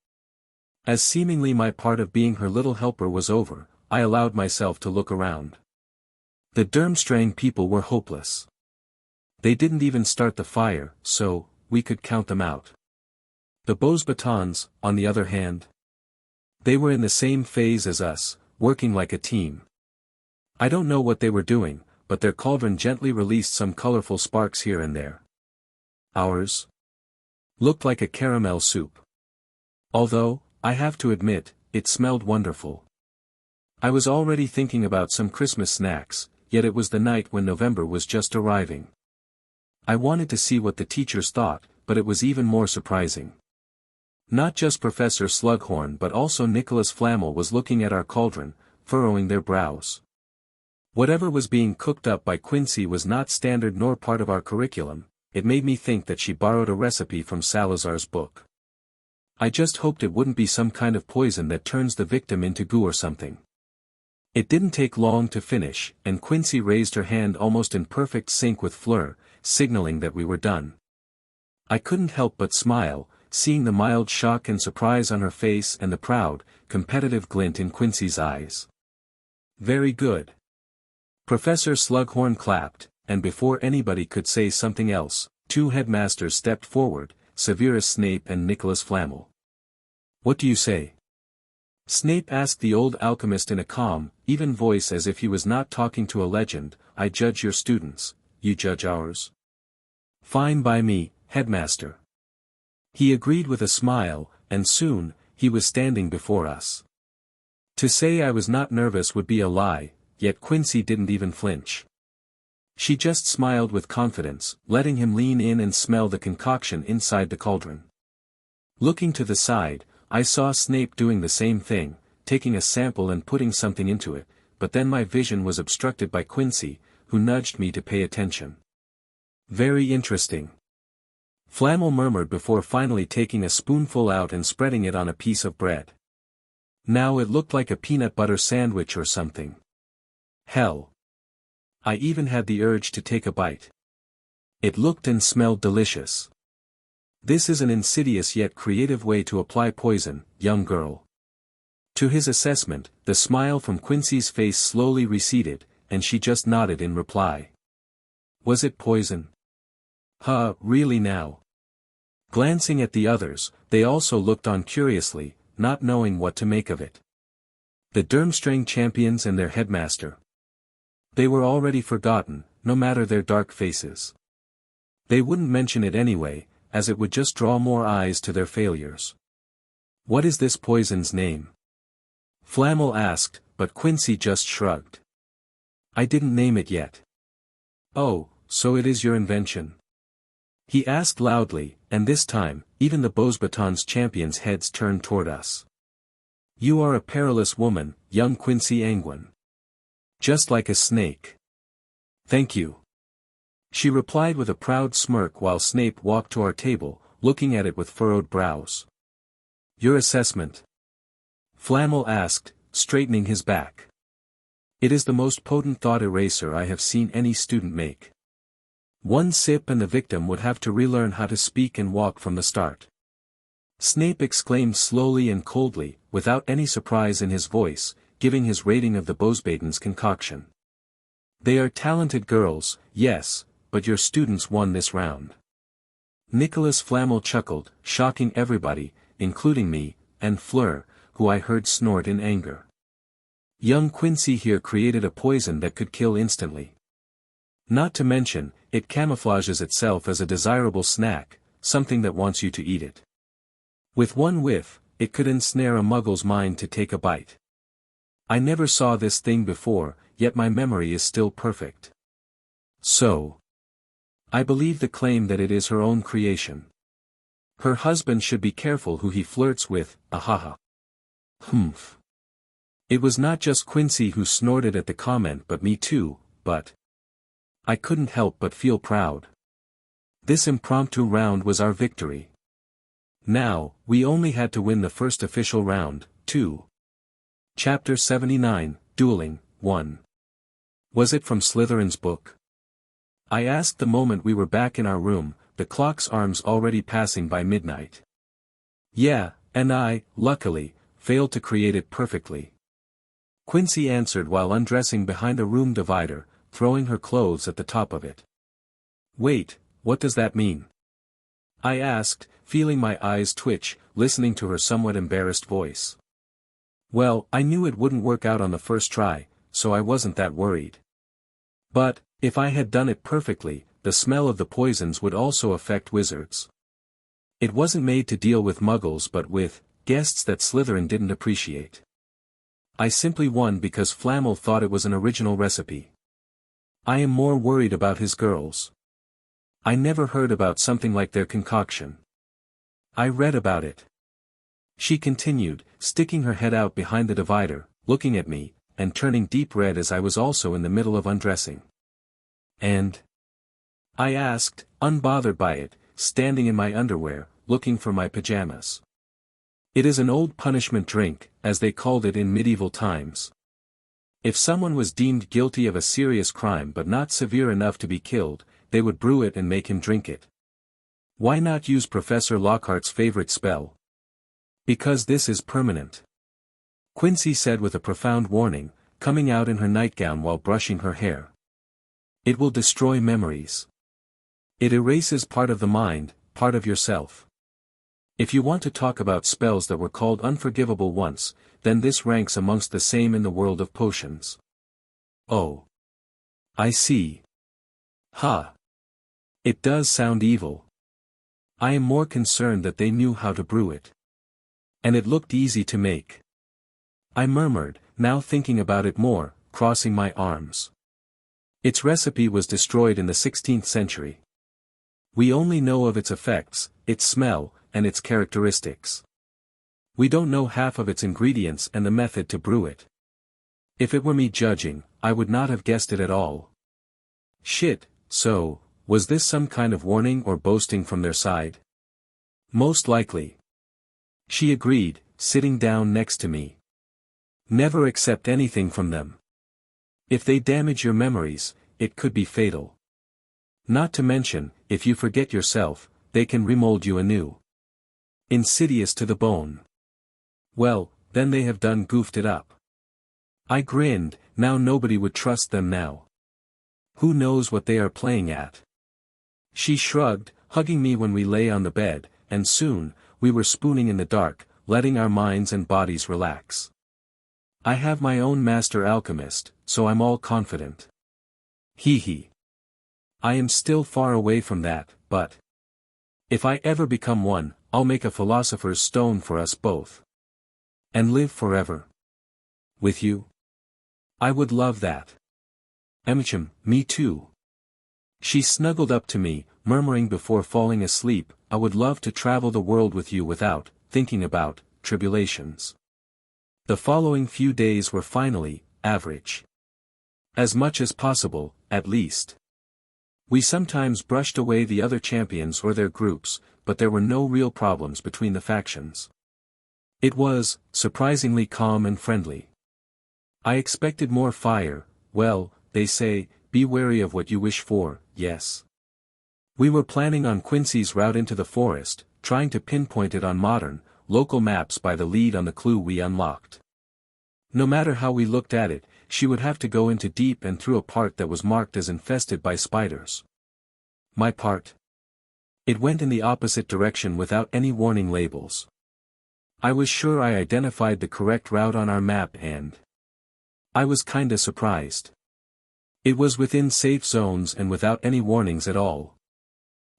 [SPEAKER 1] As seemingly my part of being her little helper was over, I allowed myself to look around. The Durmstrang people were hopeless. They didn't even start the fire, so, we could count them out. The Beauxbatons, on the other hand. They were in the same phase as us, working like a team. I don't know what they were doing, but their cauldron gently released some colorful sparks here and there. Ours looked like a caramel soup. Although, I have to admit, it smelled wonderful. I was already thinking about some Christmas snacks, yet it was the night when November was just arriving. I wanted to see what the teachers thought, but it was even more surprising. Not just Professor Slughorn but also Nicholas Flamel was looking at our cauldron, furrowing their brows. Whatever was being cooked up by Quincy was not standard nor part of our curriculum, it made me think that she borrowed a recipe from Salazar's book. I just hoped it wouldn't be some kind of poison that turns the victim into goo or something. It didn't take long to finish, and Quincy raised her hand almost in perfect sync with Fleur, signaling that we were done. I couldn't help but smile, seeing the mild shock and surprise on her face and the proud, competitive glint in Quincy's eyes. Very good. Professor Slughorn clapped, and before anybody could say something else, 2 headmasters stepped forward, Severus Snape and Nicholas Flamel. What do you say? Snape asked the old alchemist in a calm, even voice as if he was not talking to a legend. I judge your students, you judge ours. Fine by me, headmaster. He agreed with a smile, and soon, he was standing before us. To say I was not nervous would be a lie, yet Quincy didn't even flinch. She just smiled with confidence, letting him lean in and smell the concoction inside the cauldron. Looking to the side, I saw Snape doing the same thing, taking a sample and putting something into it, but then my vision was obstructed by Quincy, who nudged me to pay attention. Very interesting. Flamel murmured before finally taking a spoonful out and spreading it on a piece of bread. Now it looked like a peanut butter sandwich or something. Hell. I even had the urge to take a bite. It looked and smelled delicious. This is an insidious yet creative way to apply poison, young girl. To his assessment, the smile from Quincy's face slowly receded, and she just nodded in reply. Was it poison? Really now? Glancing at the others, they also looked on curiously, not knowing what to make of it. The Durmstrang champions and their headmaster. They were already forgotten, no matter their dark faces. They wouldn't mention it anyway, as it would just draw more eyes to their failures. What is this poison's name? Flamel asked, but Quincy just shrugged. I didn't name it yet. Oh, so it is your invention? He asked loudly, and this time, even the Beauxbatons champions' heads turned toward us. You are a perilous woman, young Quincy Anguine. Just like a snake. Thank you. She replied with a proud smirk while Snape walked to our table, looking at it with furrowed brows. Your assessment? Flamel asked, straightening his back. It is the most potent thought eraser I have seen any student make. One sip and the victim would have to relearn how to speak and walk from the start. Snape exclaimed slowly and coldly, without any surprise in his voice, giving his rating of the Beauxbatons concoction. They are talented girls, yes, but your students won this round. Nicholas Flamel chuckled, shocking everybody, including me, and Fleur, who I heard snort in anger. Young Quincy here created a poison that could kill instantly. Not to mention, it camouflages itself as a desirable snack, something that wants you to eat it. With one whiff, it could ensnare a muggle's mind to take a bite. I never saw this thing before, yet my memory is still perfect. So, I believe the claim that it is her own creation. Her husband should be careful who he flirts with, ahaha. Humph. It was not just Quincy who snorted at the comment but me too, but I couldn't help but feel proud. This impromptu round was our victory. Now, we only had to win the first official round, too. Chapter 79, Dueling, 1. Was it from Slytherin's book? I asked the moment we were back in our room, the clock's arms already passing by midnight. Yeah, and I, luckily, failed to create it perfectly. Quincy answered while undressing behind a room divider, throwing her clothes at the top of it. Wait, what does that mean? I asked, feeling my eyes twitch, listening to her somewhat embarrassed voice. Well, I knew it wouldn't work out on the first try, so I wasn't that worried. But, if I had done it perfectly, the smell of the poisons would also affect wizards. It wasn't made to deal with muggles but with guests that Slytherin didn't appreciate. I simply won because Flamel thought it was an original recipe. I am more worried about his girls. I never heard about something like their concoction. I read about it. She continued, sticking her head out behind the divider, looking at me, and turning deep red as I was also in the middle of undressing. And? I asked, unbothered by it, standing in my underwear, looking for my pajamas. It is an old punishment drink, as they called it in medieval times. If someone was deemed guilty of a serious crime but not severe enough to be killed, they would brew it and make him drink it. Why not use Professor Lockhart's favorite spell? Because this is permanent. Quincy said with a profound warning, coming out in her nightgown while brushing her hair. It will destroy memories. It erases part of the mind, part of yourself. If you want to talk about spells that were called unforgivable once, then this ranks amongst the same in the world of potions. Oh. I see. Ha. It does sound evil. I am more concerned that they knew how to brew it. And it looked easy to make. I murmured, now thinking about it more, crossing my arms. Its recipe was destroyed in the 16th century. We only know of its effects, its smell, and its characteristics. We don't know half of its ingredients and the method to brew it. If it were me judging, I would not have guessed it at all. Shit, so, was this some kind of warning or boasting from their side? Most likely. She agreed, sitting down next to me. Never accept anything from them. If they damage your memories, it could be fatal. Not to mention, if you forget yourself, they can remold you anew. Insidious to the bone. Well, then they have done goofed it up. I grinned, now nobody would trust them now. Who knows what they are playing at? She shrugged, hugging me when we lay on the bed, and soon, we were spooning in the dark, letting our minds and bodies relax. I have my own master alchemist, so I'm all confident. Hee hee. I am still far away from that, but if I ever become one, I'll make a philosopher's stone for us both. And live forever. With you? I would love that. Me too. She snuggled up to me, murmuring before falling asleep, I would love to travel the world with you without thinking about tribulations. The following few days were finally average. As much as possible, at least. We sometimes brushed away the other champions or their groups, but there were no real problems between the factions. It was, surprisingly calm and friendly. I expected more fire. Well, they say, be wary of what you wish for, yes. We were planning on Quincy's route into the forest, trying to pinpoint it on modern, local maps by the lead on the clue we unlocked. No matter how we looked at it, she would have to go into deep and through a part that was marked as infested by spiders. My part? It went in the opposite direction without any warning labels. I was sure I identified the correct route on our map and I was kinda surprised. It was within safe zones and without any warnings at all.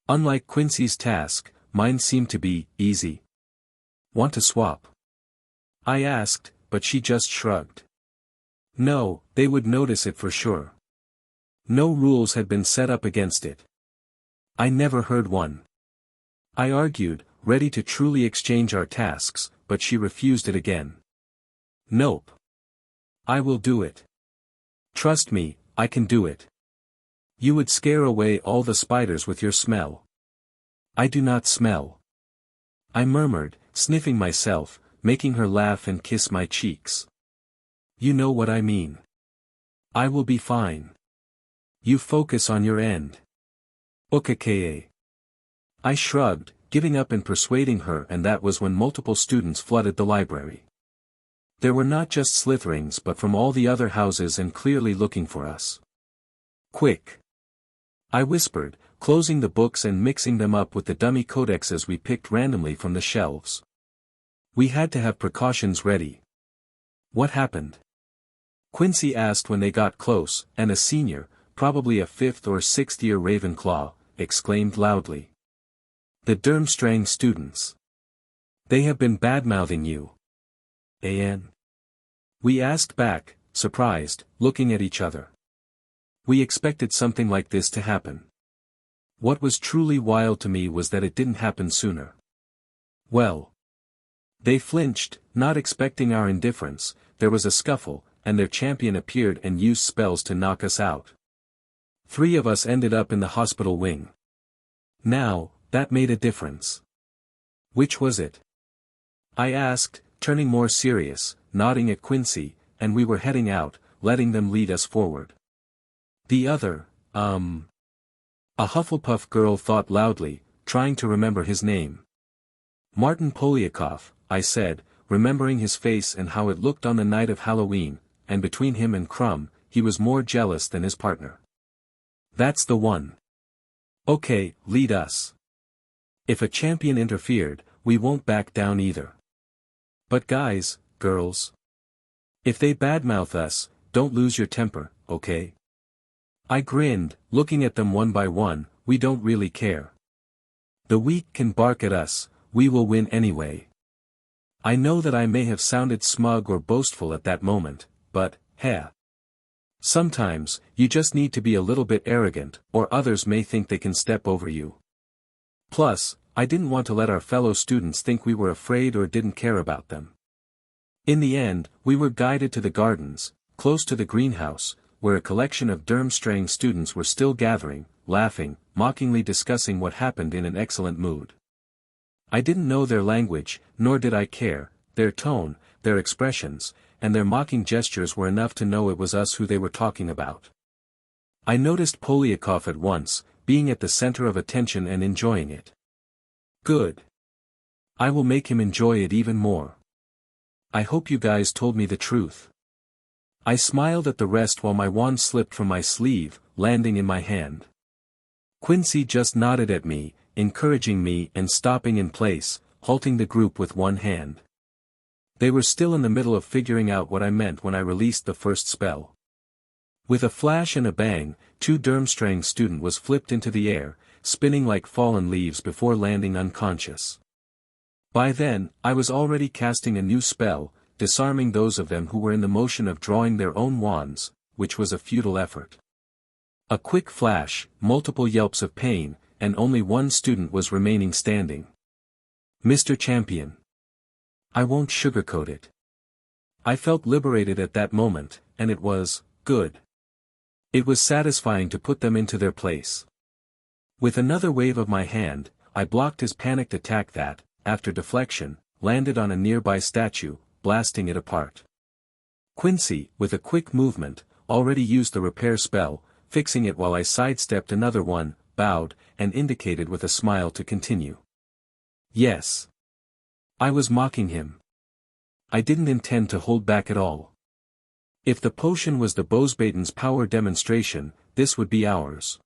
[SPEAKER 1] Unlike Quincy's task, mine seemed to be easy. Want to swap? I asked, but she just shrugged. No, they would notice it for sure. No rules had been set up against it. I never heard one. I argued, ready to truly exchange our tasks, but she refused it again. Nope. I will do it. Trust me, I can do it. You would scare away all the spiders with your smell. I do not smell. I murmured, sniffing myself, making her laugh and kiss my cheeks. You know what I mean. I will be fine. You focus on your end. Okay. I shrugged, giving up and persuading her, and that was when multiple students flooded the library. There were not just Slytherins but from all the other houses and clearly looking for us. Quick! I whispered, closing the books and mixing them up with the dummy codexes we picked randomly from the shelves. We had to have precautions ready. What happened? Quincy asked when they got close, and a senior, probably a 5th or 6th year Ravenclaw, exclaimed loudly. The Durmstrang students. They have been badmouthing you. An? We asked back, surprised, looking at each other. We expected something like this to happen. What was truly wild to me was that it didn't happen sooner. Well. They flinched, not expecting our indifference. There was a scuffle, and their champion appeared and used spells to knock us out. 3 of us ended up in the hospital wing. Now, that made a difference. Which was it? I asked, turning more serious, nodding at Quincy, and we were heading out, letting them lead us forward. The other, a Hufflepuff girl thought loudly, trying to remember his name. Martin Polyakov, I said, remembering his face and how it looked on the night of Halloween, and between him and Crumb, he was more jealous than his partner. That's the one. Okay, lead us. If a champion interfered, we won't back down either. But guys, girls. If they badmouth us, don't lose your temper, okay? I grinned, looking at them one by one. We don't really care. The weak can bark at us, we will win anyway. I know that I may have sounded smug or boastful at that moment, but, heh. Sometimes, you just need to be a little bit arrogant, or others may think they can step over you. Plus, I didn't want to let our fellow students think we were afraid or didn't care about them. In the end, we were guided to the gardens, close to the greenhouse, where a collection of Durmstrang students were still gathering, laughing, mockingly discussing what happened in an excellent mood. I didn't know their language, nor did I care. Their tone, their expressions, and their mocking gestures were enough to know it was us who they were talking about. I noticed Polyakov at once, being at the center of attention and enjoying it. Good. I will make him enjoy it even more. I hope you guys told me the truth. I smiled at the rest while my wand slipped from my sleeve, landing in my hand. Quincy just nodded at me, encouraging me and stopping in place, halting the group with one hand. They were still in the middle of figuring out what I meant when I released the first spell. With a flash and a bang, 2 Durmstrang student was flipped into the air, spinning like fallen leaves before landing unconscious. By then, I was already casting a new spell, disarming those of them who were in the motion of drawing their own wands, which was a futile effort. A quick flash, multiple yelps of pain, and only one student was remaining standing. Mr. Champion. I won't sugarcoat it. I felt liberated at that moment, and it was good. It was satisfying to put them into their place. With another wave of my hand, I blocked his panicked attack that, after deflection, landed on a nearby statue, blasting it apart. Quincy, with a quick movement, already used the repair spell, fixing it while I sidestepped another one, bowed, and indicated with a smile to continue. Yes. I was mocking him. I didn't intend to hold back at all. If the potion was the Bosbaden's power demonstration, this would be ours.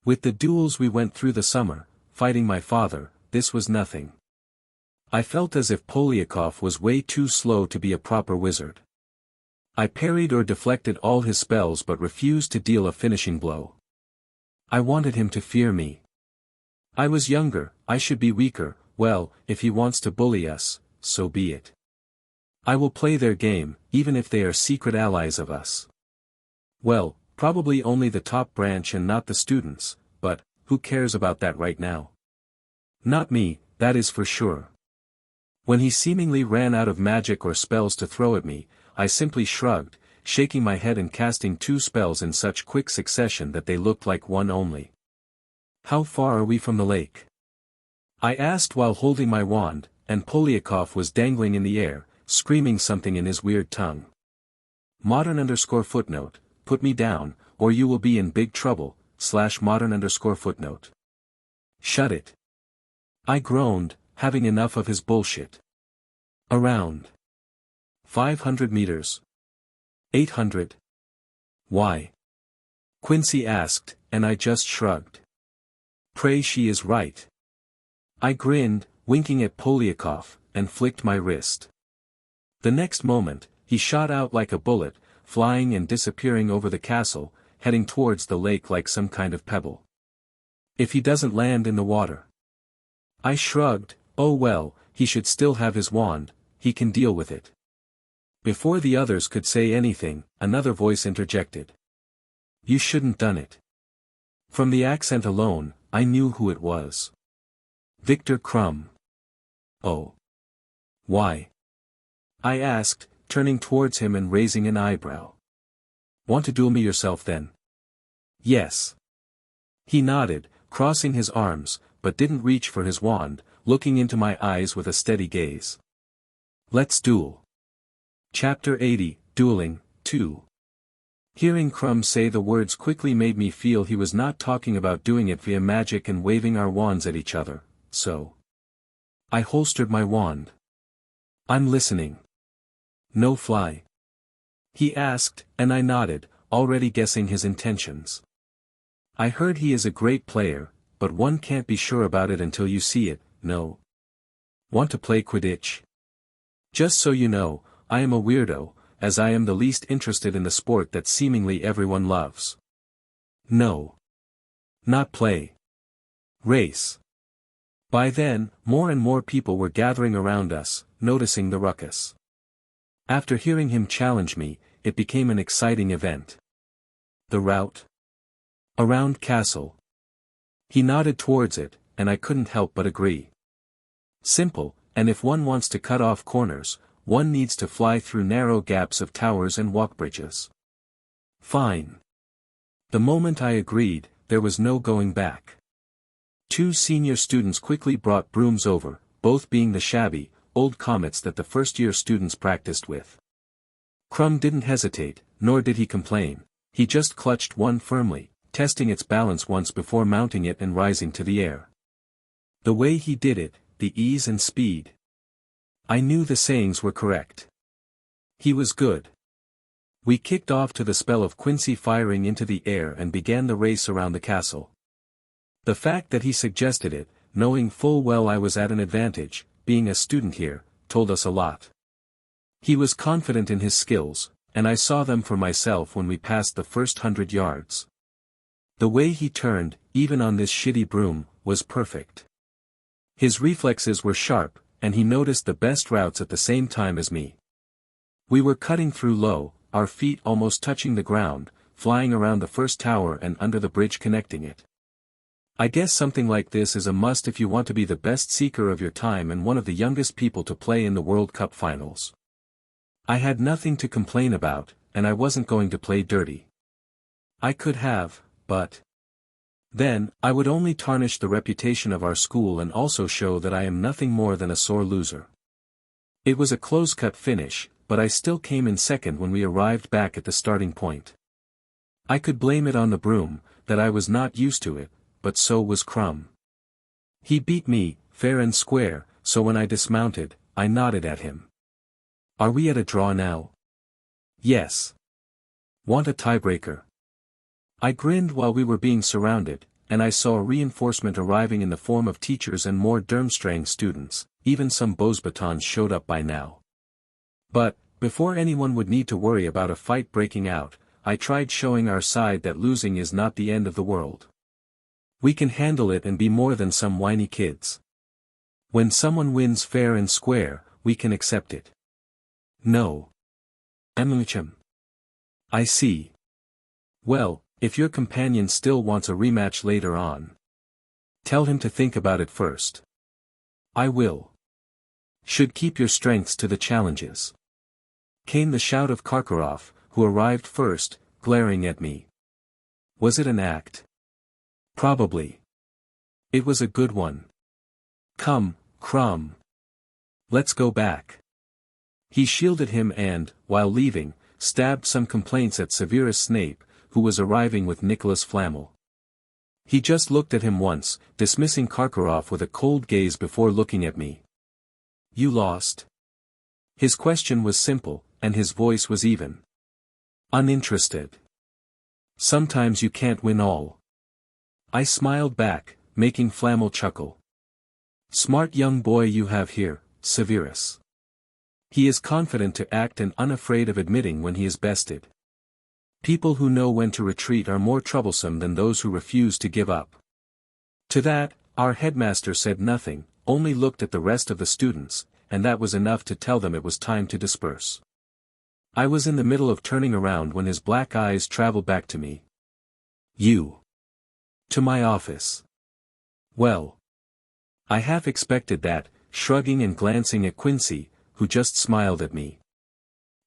[SPEAKER 1] With the duels we went through the summer, fighting my father, this was nothing. I felt as if Polyakov was way too slow to be a proper wizard. I parried or deflected all his spells but refused to deal a finishing blow. I wanted him to fear me. I was younger, I should be weaker. Well, if he wants to bully us, so be it. I will play their game, even if they are secret allies of us. Well, probably only the top branch and not the students, but, who cares about that right now? Not me, that is for sure. When he seemingly ran out of magic or spells to throw at me, I simply shrugged, shaking my head and casting 2 spells in such quick succession that they looked like one only. How far are we from the lake? I asked while holding my wand, and Polyakov was dangling in the air, screaming something in his weird tongue. _footnote, put me down, or you will be in big trouble, /modern_footnote. Shut it. I groaned, having enough of his bullshit. Around 500 meters. 800. Why? Quincy asked, and I just shrugged. Pray she is right. I grinned, winking at Polyakov, and flicked my wrist. The next moment, he shot out like a bullet, flying and disappearing over the castle, heading towards the lake like some kind of pebble. If he doesn't land in the water. I shrugged, oh well, he should still have his wand, he can deal with it. Before the others could say anything, another voice interjected. You shouldn't done it. From the accent alone, I knew who it was. Victor Crumb. Oh. Why? I asked, turning towards him and raising an eyebrow. Want to duel me yourself then? Yes. He nodded, crossing his arms, but didn't reach for his wand, looking into my eyes with a steady gaze. Let's duel. Chapter 80, Dueling, 2. Hearing Crumb say the words quickly made me feel he was not talking about doing it via magic and waving our wands at each other, so. I holstered my wand. I'm listening. No fly? He asked, and I nodded, already guessing his intentions. I heard he is a great player, but one can't be sure about it until you see it, no? Want to play Quidditch? Just so you know, I am a weirdo, as I am the least interested in the sport that seemingly everyone loves. No. Not play. Race. By then, more and more people were gathering around us, noticing the ruckus. After hearing him challenge me, it became an exciting event. The route? Around Castle. He nodded towards it, and I couldn't help but agree. Simple, and if one wants to cut off corners, one needs to fly through narrow gaps of towers and walk bridges. Fine. The moment I agreed, there was no going back. 2 senior students quickly brought brooms over, both being the shabby, old comets that the first-year students practiced with. Crumb didn't hesitate, nor did he complain. He just clutched one firmly, testing its balance once before mounting it and rising to the air. The way he did it, the ease and speed. I knew the sayings were correct. He was good. We kicked off to the spell of Quincy firing into the air and began the race around the castle. The fact that he suggested it, knowing full well I was at an advantage, being a student here, told us a lot. He was confident in his skills, and I saw them for myself when we passed the first 100 yards. The way he turned, even on this shitty broom, was perfect. His reflexes were sharp, and he noticed the best routes at the same time as me. We were cutting through low, our feet almost touching the ground, flying around the first tower and under the bridge connecting it. I guess something like this is a must if you want to be the best seeker of your time and one of the youngest people to play in the World Cup finals. I had nothing to complain about, and I wasn't going to play dirty. I could have, but then, I would only tarnish the reputation of our school and also show that I am nothing more than a sore loser. It was a close-cut finish, but I still came in second when we arrived back at the starting point. I could blame it on the broom, that I was not used to it, but so was Crumb. He beat me, fair and square, so when I dismounted, I nodded at him. Are we at a draw now? Yes. Want a tiebreaker? I grinned while we were being surrounded, and I saw reinforcement arriving in the form of teachers and more Durmstrang students, even some Beauxbatons showed up by now. But, before anyone would need to worry about a fight breaking out, I tried showing our side that losing is not the end of the world. We can handle it and be more than some whiny kids. When someone wins fair and square, we can accept it. No. I see. Well, if your companion still wants a rematch later on, tell him to think about it first. I will. Should keep your strengths to the challenges. Came the shout of Karkaroff, who arrived first, glaring at me. Was it an act? Probably. It was a good one. Come, Crumb. Let's go back. He shielded him and, while leaving, stabbed some complaints at Severus Snape, who was arriving with Nicholas Flamel. He just looked at him once, dismissing Karkaroff with a cold gaze before looking at me. You lost? His question was simple, and his voice was even. Uninterested. Sometimes you can't win all. I smiled back, making Flamel chuckle. Smart young boy you have here, Severus. He is confident to act and unafraid of admitting when he is bested. People who know when to retreat are more troublesome than those who refuse to give up. To that, our headmaster said nothing, only looked at the rest of the students, and that was enough to tell them it was time to disperse. I was in the middle of turning around when his black eyes traveled back to me. You. To my office. Well. I half expected that, shrugging and glancing at Quincy, who just smiled at me.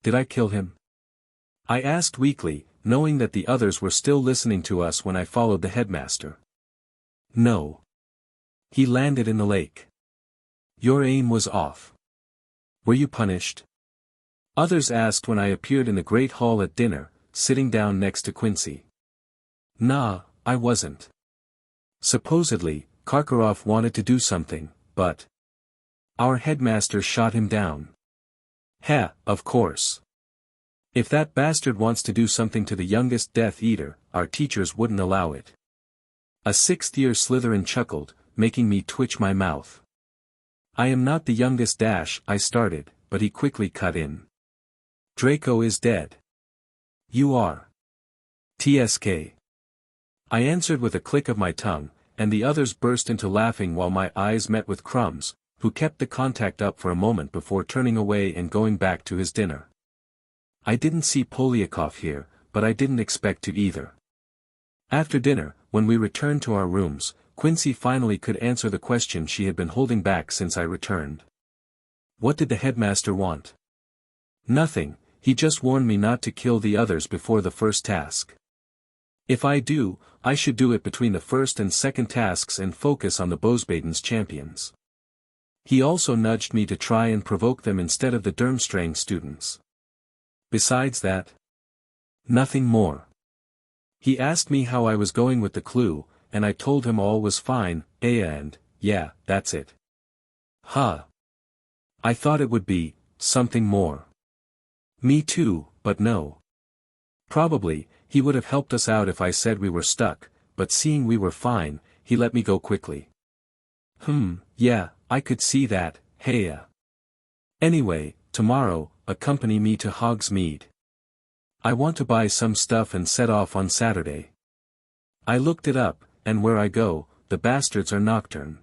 [SPEAKER 1] Did I kill him? I asked weakly, knowing that the others were still listening to us when I followed the headmaster. No. He landed in the lake. Your aim was off. Were you punished? Others asked when I appeared in the great hall at dinner, sitting down next to Quincy. Nah, I wasn't. Supposedly, Karkaroff wanted to do something, but our headmaster shot him down. Of course. If that bastard wants to do something to the youngest Death Eater, our teachers wouldn't allow it. A sixth-year Slytherin chuckled, making me twitch my mouth. I am not the youngest I started, but he quickly cut in. Draco is dead. You are. TSK. I answered with a click of my tongue, and the others burst into laughing while my eyes met with Crumbs, who kept the contact up for a moment before turning away and going back to his dinner. I didn't see Polyakov here, but I didn't expect to either. After dinner, when we returned to our rooms, Quincy finally could answer the question she had been holding back since I returned. What did the headmaster want? Nothing, he just warned me not to kill the others before the first task. If I do, I should do it between the first and second tasks and focus on the Bosbaden's champions. He also nudged me to try and provoke them instead of the Durmstrang students. Besides that, nothing more. He asked me how I was going with the clue, and I told him all was fine, and, yeah, that's it. Huh. I thought it would be something more. Me too, but no. Probably, he would have helped us out if I said we were stuck, but seeing we were fine, he let me go quickly. Yeah, I could see that, hey. Anyway, tomorrow, accompany me to Hogsmeade. I want to buy some stuff and set off on Saturday. I looked it up, and where I go, the bastards are nocturne.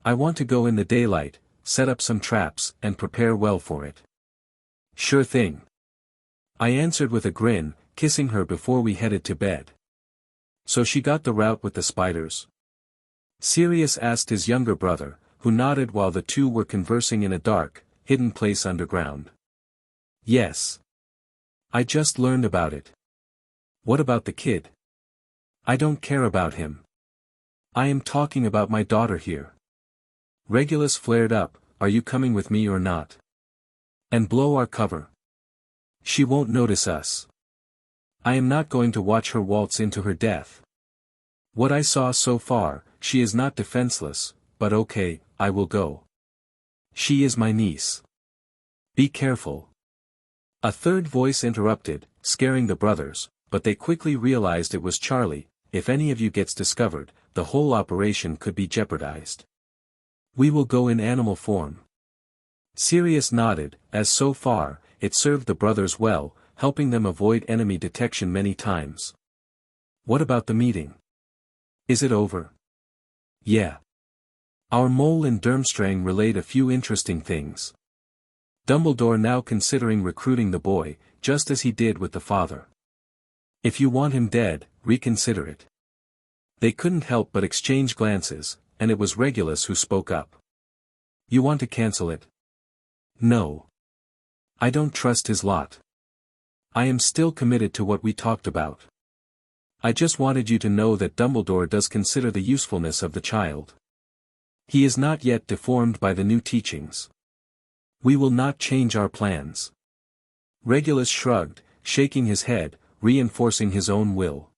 [SPEAKER 1] I want to go in the daylight, set up some traps, and prepare well for it. Sure thing. I answered with a grin, kissing her before we headed to bed. So she got the route with the spiders? Sirius asked his younger brother, who nodded while the two were conversing in a dark, hidden place underground. Yes. I just learned about it. What about the kid? I don't care about him. I am talking about my daughter here. Regulus flared up, are you coming with me or not? And blow our cover. She won't notice us. I am not going to watch her waltz into her death. What I saw so far, she is not defenseless, but okay, I will go. She is my niece. Be careful. A third voice interrupted, scaring the brothers, but they quickly realized it was Charlie. If any of you gets discovered, the whole operation could be jeopardized. We will go in animal form. Sirius nodded, as so far, it served the brothers well, helping them avoid enemy detection many times. What about the meeting? Is it over? Yeah. Our mole in Durmstrang relayed a few interesting things. Dumbledore now considering recruiting the boy, just as he did with the father. If you want him dead, reconsider it. They couldn't help but exchange glances, and it was Regulus who spoke up. You want to cancel it? No. I don't trust his lot. I am still committed to what we talked about. I just wanted you to know that Dumbledore does consider the usefulness of the child. He is not yet deformed by the new teachings. We will not change our plans. Regulus shrugged, shaking his head, reinforcing his own will.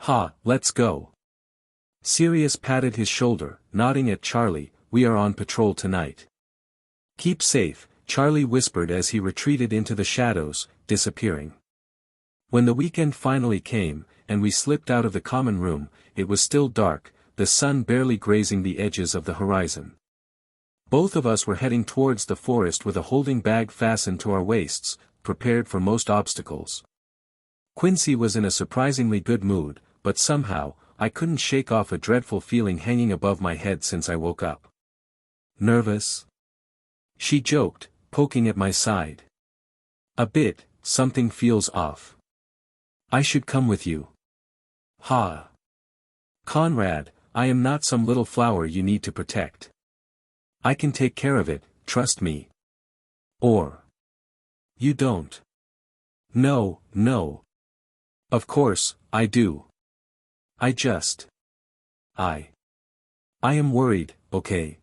[SPEAKER 1] Ha, let's go. Sirius patted his shoulder, nodding at Charlie, we are on patrol tonight. Keep safe, Charlie whispered as he retreated into the shadows, disappearing. When the weekend finally came, and we slipped out of the common room, it was still dark, the sun barely grazing the edges of the horizon. Both of us were heading towards the forest with a holding bag fastened to our waists, prepared for most obstacles. Quincy was in a surprisingly good mood, but somehow, I couldn't shake off a dreadful feeling hanging above my head since I woke up. Nervous? She joked, poking at my side. A bit, something feels off. I should come with you. Ha. Conrad, I am not some little flower you need to protect. I can take care of it, trust me. Or. You don't. No, no. Of course, I do. I am worried, okay?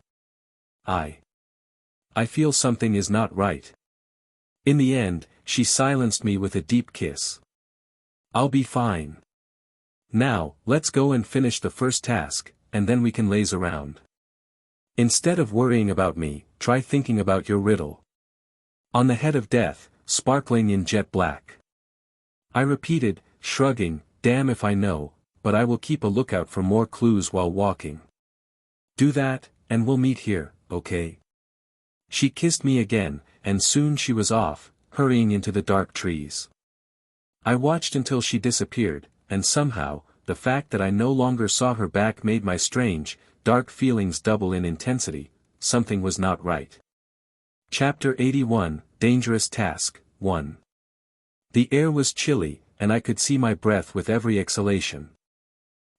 [SPEAKER 1] I feel something is not right. In the end, she silenced me with a deep kiss. I'll be fine. Now, let's go and finish the first task, and then we can laze around. Instead of worrying about me, try thinking about your riddle. On the head of death, sparkling in jet black. I repeated, shrugging, damn if I know, but I will keep a lookout for more clues while walking. Do that, and we'll meet here, okay? She kissed me again, and soon she was off, hurrying into the dark trees. I watched until she disappeared, and somehow, the fact that I no longer saw her back made my strange, dark feelings double in intensity. Something was not right. Chapter 81, Dangerous Task, 1. The air was chilly, and I could see my breath with every exhalation.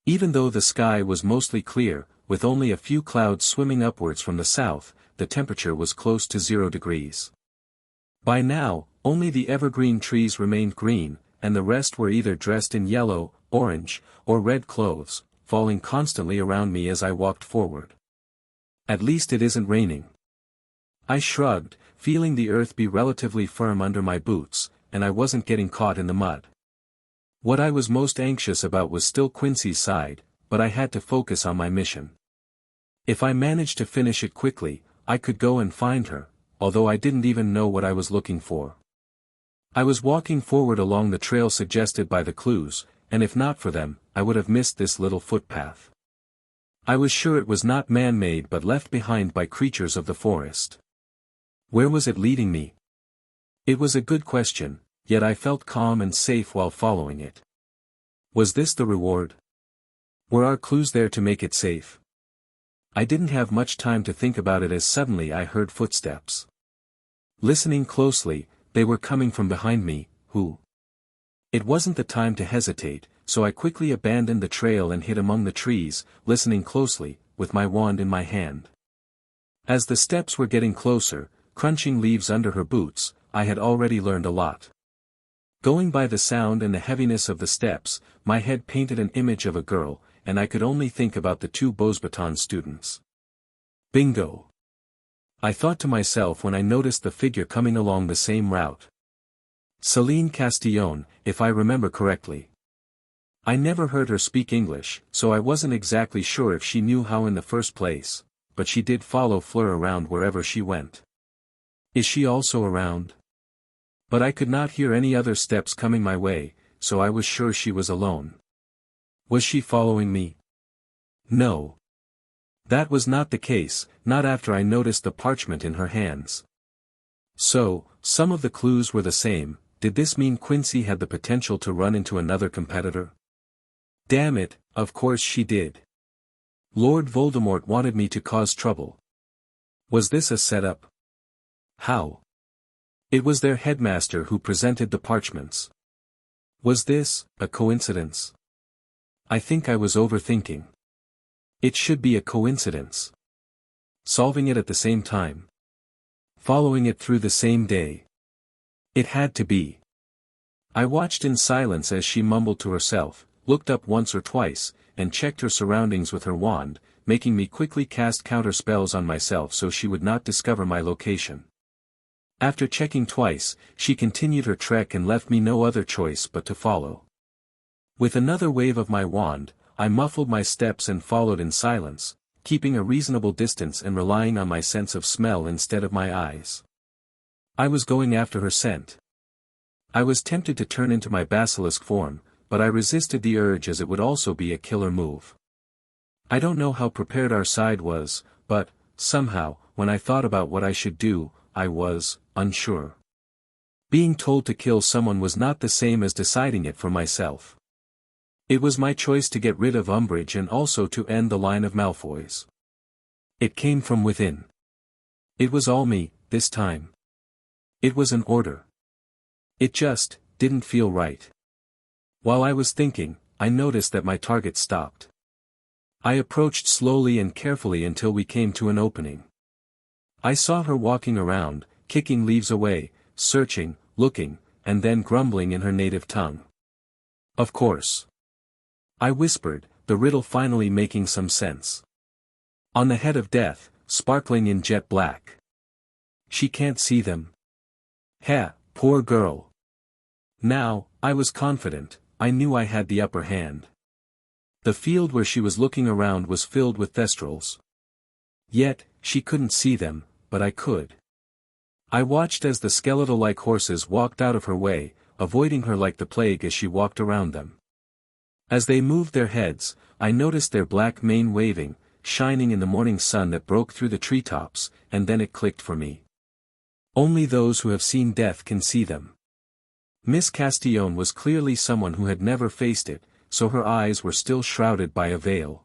[SPEAKER 1] Even though the sky was mostly clear, with only a few clouds swimming upwards from the south, the temperature was close to 0 degrees. By now, only the evergreen trees remained green, and the rest were either dressed in yellow, orange, or red clothes, falling constantly around me as I walked forward. At least it isn't raining. I shrugged, feeling the earth be relatively firm under my boots, and I wasn't getting caught in the mud. What I was most anxious about was still Quincy's side, but I had to focus on my mission. If I managed to finish it quickly, I could go and find her, although I didn't even know what I was looking for. I was walking forward along the trail suggested by the clues, and if not for them, I would have missed this little footpath. I was sure it was not man-made but left behind by creatures of the forest. Where was it leading me? It was a good question, yet I felt calm and safe while following it. Was this the reward? Were our clues there to make it safe? I didn't have much time to think about it as suddenly I heard footsteps. Listening closely, they were coming from behind me. Who? It wasn't the time to hesitate, so I quickly abandoned the trail and hid among the trees, listening closely, with my wand in my hand. As the steps were getting closer, crunching leaves under her boots, I had already learned a lot. Going by the sound and the heaviness of the steps, my head painted an image of a girl, and I could only think about the 2 Beauxbatons students. Bingo! I thought to myself when I noticed the figure coming along the same route. Céline Castillon, if I remember correctly. I never heard her speak English, so I wasn't exactly sure if she knew how in the first place, but she did follow Fleur around wherever she went. Is she also around? But I could not hear any other steps coming my way, so I was sure she was alone. Was she following me? No. That was not the case, not after I noticed the parchment in her hands. So, some of the clues were the same. Did this mean Quincy had the potential to run into another competitor? Damn it, of course she did. Lord Voldemort wanted me to cause trouble. Was this a setup? How? It was their headmaster who presented the parchments. Was this a coincidence? I think I was overthinking. It should be a coincidence. Solving it at the same time. Following it through the same day. It had to be. I watched in silence as she mumbled to herself, looked up once or twice, and checked her surroundings with her wand, making me quickly cast counter spells on myself so she would not discover my location. After checking twice, she continued her trek and left me no other choice but to follow. With another wave of my wand, I muffled my steps and followed in silence, keeping a reasonable distance and relying on my sense of smell instead of my eyes. I was going after her scent. I was tempted to turn into my basilisk form, but I resisted the urge as it would also be a killer move. I don't know how prepared our side was, but, somehow, when I thought about what I should do, I was unsure. Being told to kill someone was not the same as deciding it for myself. It was my choice to get rid of Umbridge and also to end the line of Malfoys. It came from within. It was all me, this time. It was an order. It just didn't feel right. While I was thinking, I noticed that my target stopped. I approached slowly and carefully until we came to an opening. I saw her walking around, kicking leaves away, searching, looking, and then grumbling in her native tongue. Of course. I whispered, the riddle finally making some sense. On the head of death, sparkling in jet black. She can't see them. Heh, poor girl. Now, I was confident, I knew I had the upper hand. The field where she was looking around was filled with thestrals. Yet, she couldn't see them, but I could. I watched as the skeletal-like horses walked out of her way, avoiding her like the plague as she walked around them. As they moved their heads, I noticed their black mane waving, shining in the morning sun that broke through the treetops, and then it clicked for me. Only those who have seen death can see them. Miss Castillon was clearly someone who had never faced it, so her eyes were still shrouded by a veil.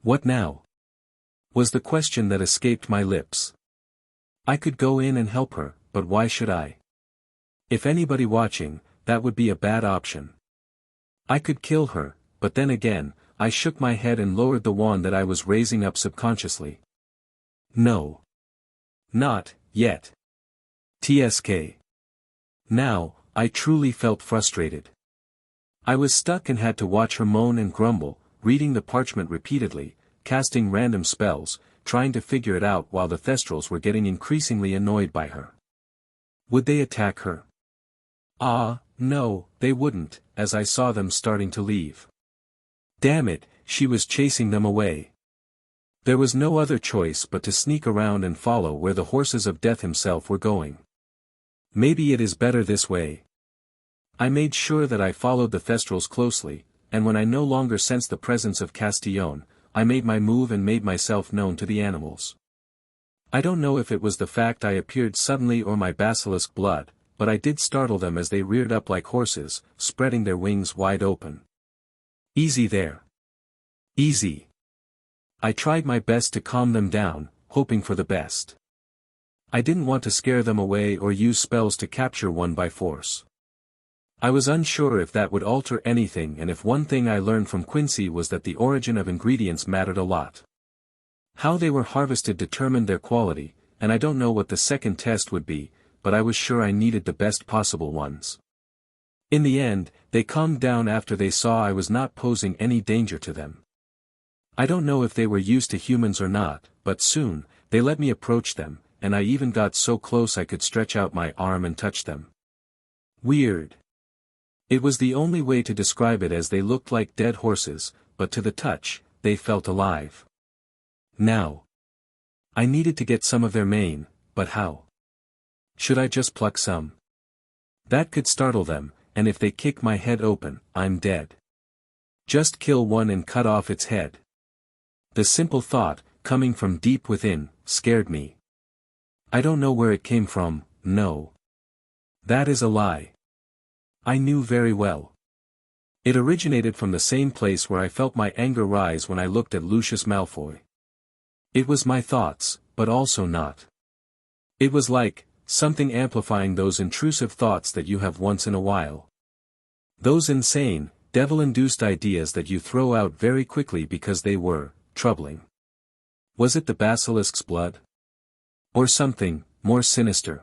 [SPEAKER 1] What now? Was the question that escaped my lips. I could go in and help her, but why should I? If anybody watching, that would be a bad option. I could kill her, but then again, I shook my head and lowered the wand that I was raising up subconsciously. No. Not yet. TSK. Now, I truly felt frustrated. I was stuck and had to watch her moan and grumble, reading the parchment repeatedly, casting random spells, trying to figure it out while the Thestrals were getting increasingly annoyed by her. Would they attack her? No, they wouldn't, as I saw them starting to leave. Damn it, she was chasing them away. There was no other choice but to sneak around and follow where the horses of death himself were going. Maybe it is better this way. I made sure that I followed the Thestrals closely, and when I no longer sensed the presence of Castillon, I made my move and made myself known to the animals. I don't know if it was the fact I appeared suddenly or my basilisk blood, but I did startle them as they reared up like horses, spreading their wings wide open. Easy there. Easy. I tried my best to calm them down, hoping for the best. I didn't want to scare them away or use spells to capture one by force. I was unsure if that would alter anything, and if one thing I learned from Quincy was that the origin of ingredients mattered a lot. How they were harvested determined their quality, and I don't know what the second test would be, but I was sure I needed the best possible ones. In the end, they calmed down after they saw I was not posing any danger to them. I don't know if they were used to humans or not, but soon, they let me approach them, and I even got so close I could stretch out my arm and touch them. Weird. It was the only way to describe it, as they looked like dead horses, but to the touch, they felt alive. Now. I needed to get some of their mane, but how? Should I just pluck some? That could startle them, and if they kick my head open, I'm dead. Just kill one and cut off its head. The simple thought, coming from deep within, scared me. I don't know where it came from, no. That is a lie. I knew very well. It originated from the same place where I felt my anger rise when I looked at Lucius Malfoy. It was my thoughts, but also not. It was like, something amplifying those intrusive thoughts that you have once in a while. Those insane, devil-induced ideas that you throw out very quickly because they were troubling. Was it the basilisk's blood? Or something more sinister?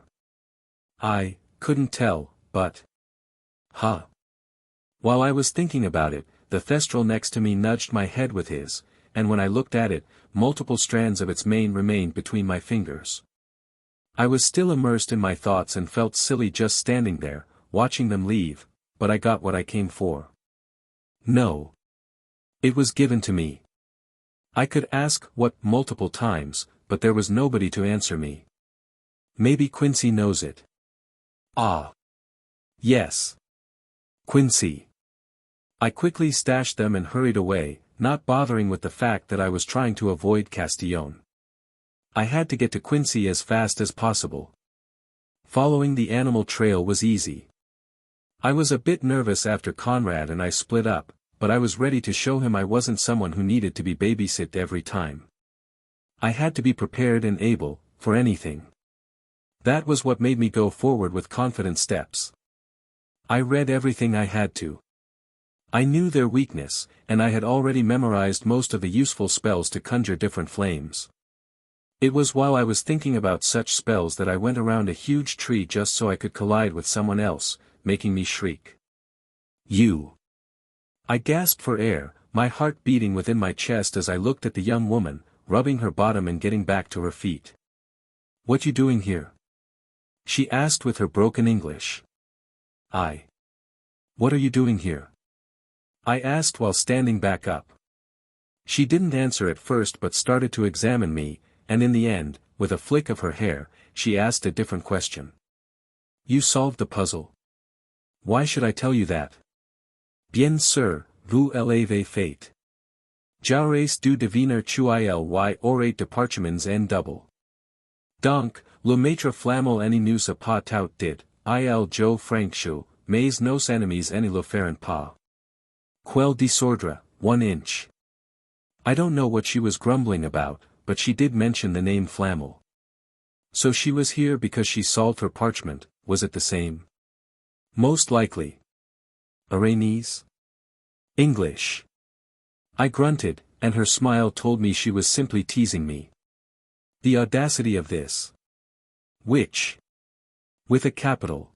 [SPEAKER 1] I couldn't tell, but... While I was thinking about it, the Thestral next to me nudged my head with his, and when I looked at it, multiple strands of its mane remained between my fingers. I was still immersed in my thoughts and felt silly just standing there, watching them leave, but I got what I came for. No. It was given to me. I could ask what multiple times, but there was nobody to answer me. Maybe Quincy knows it. Yes. Quincy. I quickly stashed them and hurried away, not bothering with the fact that I was trying to avoid Castillon. I had to get to Quincy as fast as possible. Following the animal trail was easy. I was a bit nervous after Conrad and I split up, but I was ready to show him I wasn't someone who needed to be babysit every time. I had to be prepared and able, for anything. That was what made me go forward with confident steps. I read everything I had to. I knew their weakness, and I had already memorized most of the useful spells to conjure different flames. It was while I was thinking about such spells that I went around a huge tree just so I could collide with someone else, making me shriek. You! I gasped for air, my heart beating within my chest as I looked at the young woman, rubbing her bottom and getting back to her feet. What you doing here? She asked with her broken English. What are you doing here? I asked while standing back up. She didn't answer at first but started to examine me, and in the end, with a flick of her hair, she asked a different question. You solved the puzzle. Why should I tell you that? Bien sûr, vous l'avez fait. J'aurais dû deviner tu y aurait de parchemins en double. Donc, le maître flammel any nous a pas tout dit, il jo franchou, mais nos ennemis any le feront pas. Quel désordre, 1 inch. I don't know what she was grumbling about, but she did mention the name Flammel. So she was here because she solved her parchment, was it the same? Most likely. Aranese? English. I grunted, and her smile told me she was simply teasing me. The audacity of this. Which? With a capital.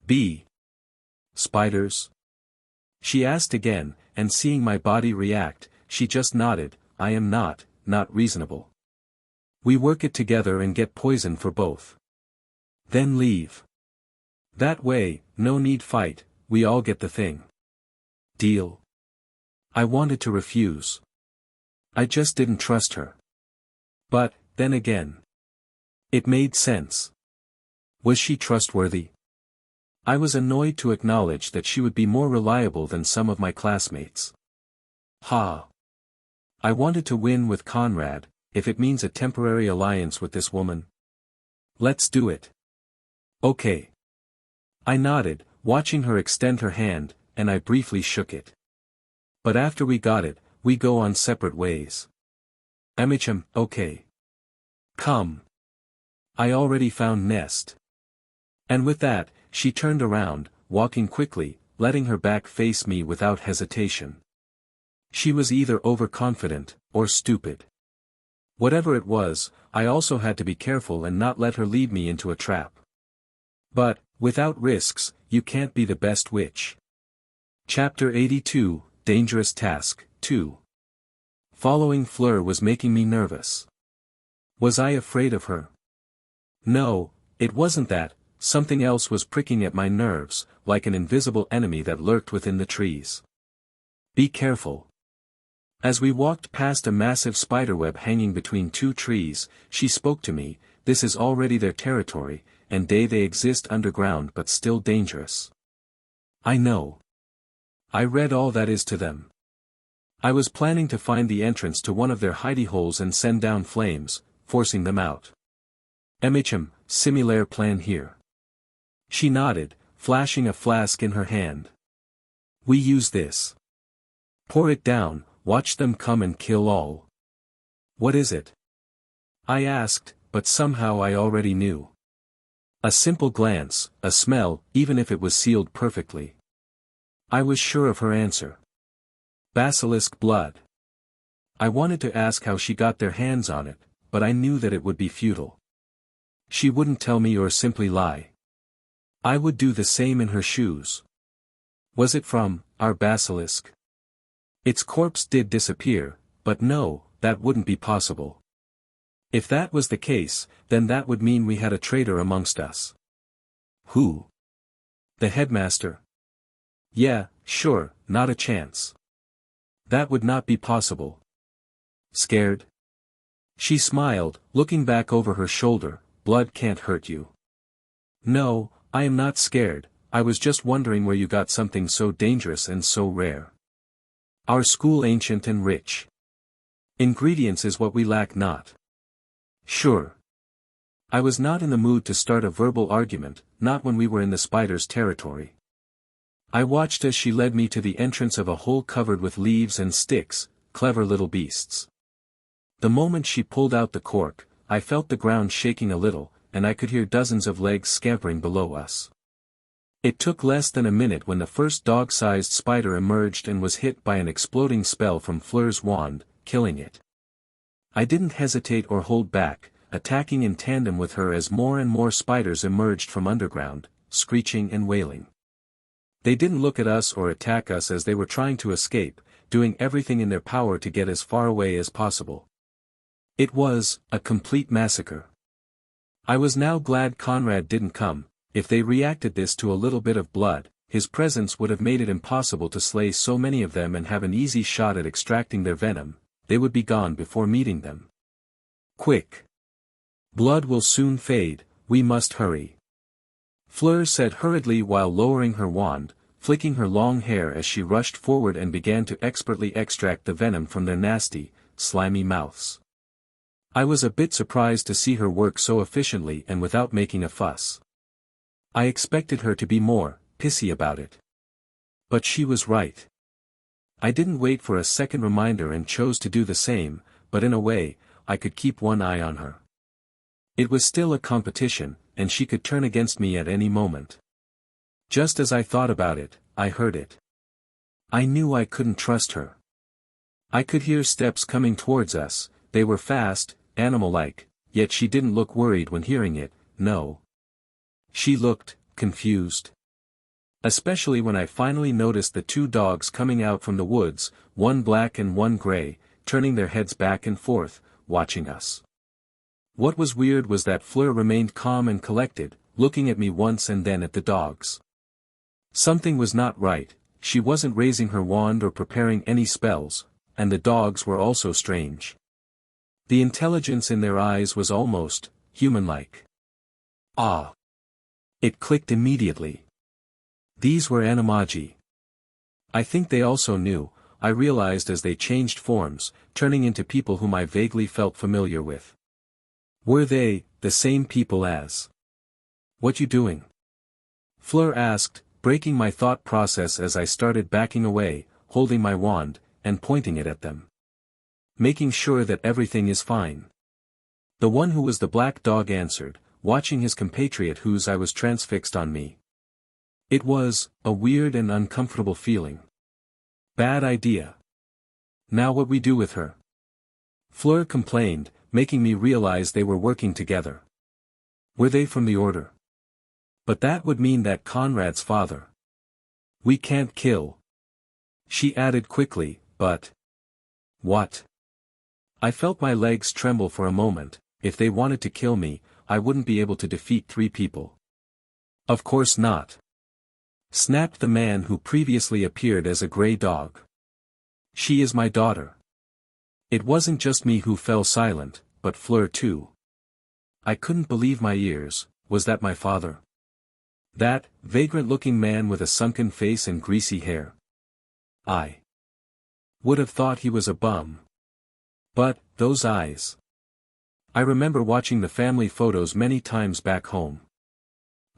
[SPEAKER 1] B. Spiders? She asked again, and seeing my body react, she just nodded. I am not reasonable. We work it together and get poison for both. Then leave. That way, no need fight, we all get the thing. Deal? I wanted to refuse. I just didn't trust her. But, then again. It made sense. Was she trustworthy? I was annoyed to acknowledge that she would be more reliable than some of my classmates. Ha! I wanted to win with Conrad, if it means a temporary alliance with this woman. Let's do it. Okay. I nodded, watching her extend her hand, and I briefly shook it. But after we got it, we go on separate ways. Amicham, okay. Come. I already found nest. And with that, she turned around, walking quickly, letting her back face me without hesitation. She was either overconfident, or stupid. Whatever it was, I also had to be careful and not let her lead me into a trap. But, without risks, you can't be the best witch. Chapter 82, Dangerous Task, 2. Following Fleur was making me nervous. Was I afraid of her? No, it wasn't that, something else was pricking at my nerves, like an invisible enemy that lurked within the trees. Be careful. As we walked past a massive spiderweb hanging between two trees, she spoke to me. This is already their territory, and they exist underground but still dangerous. I know. I read all that is to them. I was planning to find the entrance to one of their hidey holes and send down flames, forcing them out. Emicham, similar plan here. She nodded, flashing a flask in her hand. We use this. Pour it down, watch them come and kill all. What is it? I asked, but somehow I already knew. A simple glance, a smell, even if it was sealed perfectly. I was sure of her answer. Basilisk blood. I wanted to ask how she got their hands on it, but I knew that it would be futile. She wouldn't tell me or simply lie. I would do the same in her shoes. Was it from our basilisk? Its corpse did disappear, but no, that wouldn't be possible. If that was the case, then that would mean we had a traitor amongst us. Who? The headmaster? Yeah, sure, not a chance. That would not be possible. Scared? She smiled, looking back over her shoulder. Blood can't hurt you. No, I am not scared, I was just wondering where you got something so dangerous and so rare. Our school ancient and rich. Ingredients is what we lack not. Sure. I was not in the mood to start a verbal argument, not when we were in the spider's territory. I watched as she led me to the entrance of a hole covered with leaves and sticks, clever little beasts. The moment she pulled out the cork, I felt the ground shaking a little, and I could hear dozens of legs scampering below us. It took less than a minute when the first dog-sized spider emerged and was hit by an exploding spell from Fleur's wand, killing it. I didn't hesitate or hold back, attacking in tandem with her as more and more spiders emerged from underground, screeching and wailing. They didn't look at us or attack us as they were trying to escape, doing everything in their power to get as far away as possible. It was a complete massacre. I was now glad Conrad didn't come. If they reacted this to a little bit of blood, his presence would have made it impossible to slay so many of them and have an easy shot at extracting their venom. They would be gone before meeting them. Quick! Blood will soon fade, we must hurry. Fleur said hurriedly while lowering her wand. flicking her long hair as she rushed forward and began to expertly extract the venom from their nasty, slimy mouths. I was a bit surprised to see her work so efficiently and without making a fuss. I expected her to be more pissy about it. But she was right. I didn't wait for a second reminder and chose to do the same, but in a way, I could keep one eye on her. It was still a competition, and she could turn against me at any moment. Just as I thought about it, I heard it. I knew I couldn't trust her. I could hear steps coming towards us. They were fast, animal-like, yet she didn't look worried when hearing it, no. She looked confused. Especially when I finally noticed the two dogs coming out from the woods, one black and one gray, turning their heads back and forth, watching us. What was weird was that Fleur remained calm and collected, looking at me once and then at the dogs. Something was not right. She wasn't raising her wand or preparing any spells, and the dogs were also strange. The intelligence in their eyes was almost human-like. Ah! It clicked immediately. These were animagi. I think they also knew, I realized as they changed forms, turning into people whom I vaguely felt familiar with. Were they the same people as? "What you doing?" Fleur asked, breaking my thought process as I started backing away, holding my wand, and pointing it at them. "Making sure that everything is fine." The one who was the black dog answered, watching his compatriot whose eye was transfixed on me. It was a weird and uncomfortable feeling. Bad idea. Now what we do with her? Fleur complained, making me realize they were working together. Were they from the Order? But that would mean that Conrad's father. We can't kill. She added quickly, but... What? I felt my legs tremble for a moment. If they wanted to kill me, I wouldn't be able to defeat 3 people. Of course not. Snapped the man who previously appeared as a gray dog. She is my daughter. It wasn't just me who fell silent, but Fleur too. I couldn't believe my ears. Was that my father? That vagrant-looking man with a sunken face and greasy hair? I would have thought he was a bum. But, those eyes. I remember watching the family photos many times back home.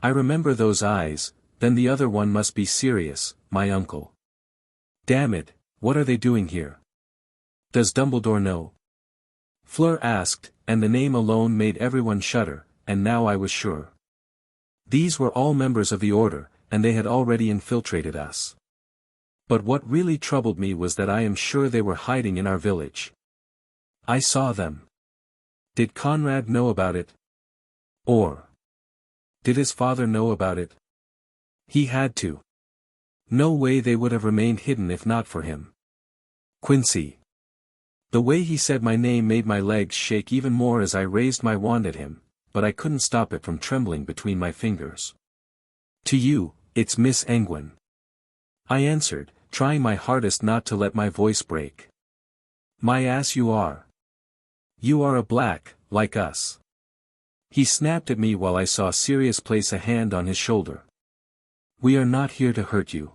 [SPEAKER 1] I remember those eyes. Then the other one must be Sirius, my uncle. Damn it, what are they doing here? Does Dumbledore know? Fleur asked, and the name alone made everyone shudder, and now I was sure. These were all members of the Order, and they had already infiltrated us. But what really troubled me was that I am sure they were hiding in our village. I saw them. Did Conrad know about it? Or did his father know about it? He had to. No way they would have remained hidden if not for him. Quincy. The way he said my name made my legs shake even more as I raised my wand at him, but I couldn't stop it from trembling between my fingers. To you, it's Miss Anguine. I answered, trying my hardest not to let my voice break. My ass you are. You are a black, like us. He snapped at me while I saw Sirius place a hand on his shoulder. We are not here to hurt you.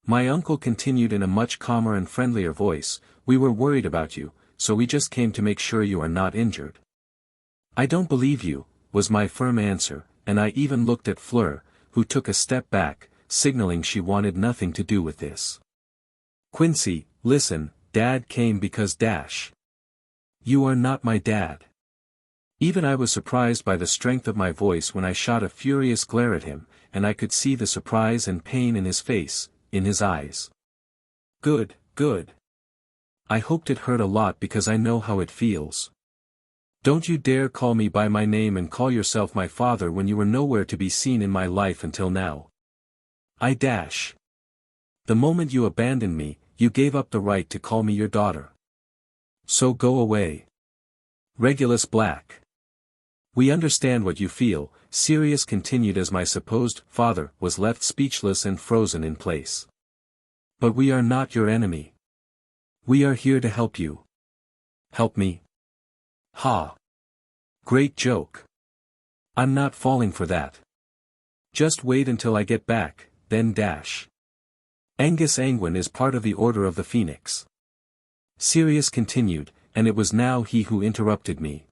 [SPEAKER 1] My uncle continued in a much calmer and friendlier voice, we were worried about you, so we just came to make sure you are not injured. I don't believe you, was my firm answer, and I even looked at Fleur, who took a step back, signaling she wanted nothing to do with this. Quincy, listen, Dad came because You are not my dad. Even I was surprised by the strength of my voice when I shot a furious glare at him, and I could see the surprise and pain in his face, in his eyes. Good, good. I hoped it hurt a lot because I know how it feels. Don't you dare call me by my name and call yourself my father when you were nowhere to be seen in my life until now. The moment you abandoned me, you gave up the right to call me your daughter. So go away. Regulus Black. We understand what you feel, Sirius continued as my supposed father was left speechless and frozen in place. But we are not your enemy. We are here to help you. Help me? Ha! Great joke. I'm not falling for that. Just wait until I get back, then Anguine is part of the Order of the Phoenix. Sirius continued, and it was now he who interrupted me.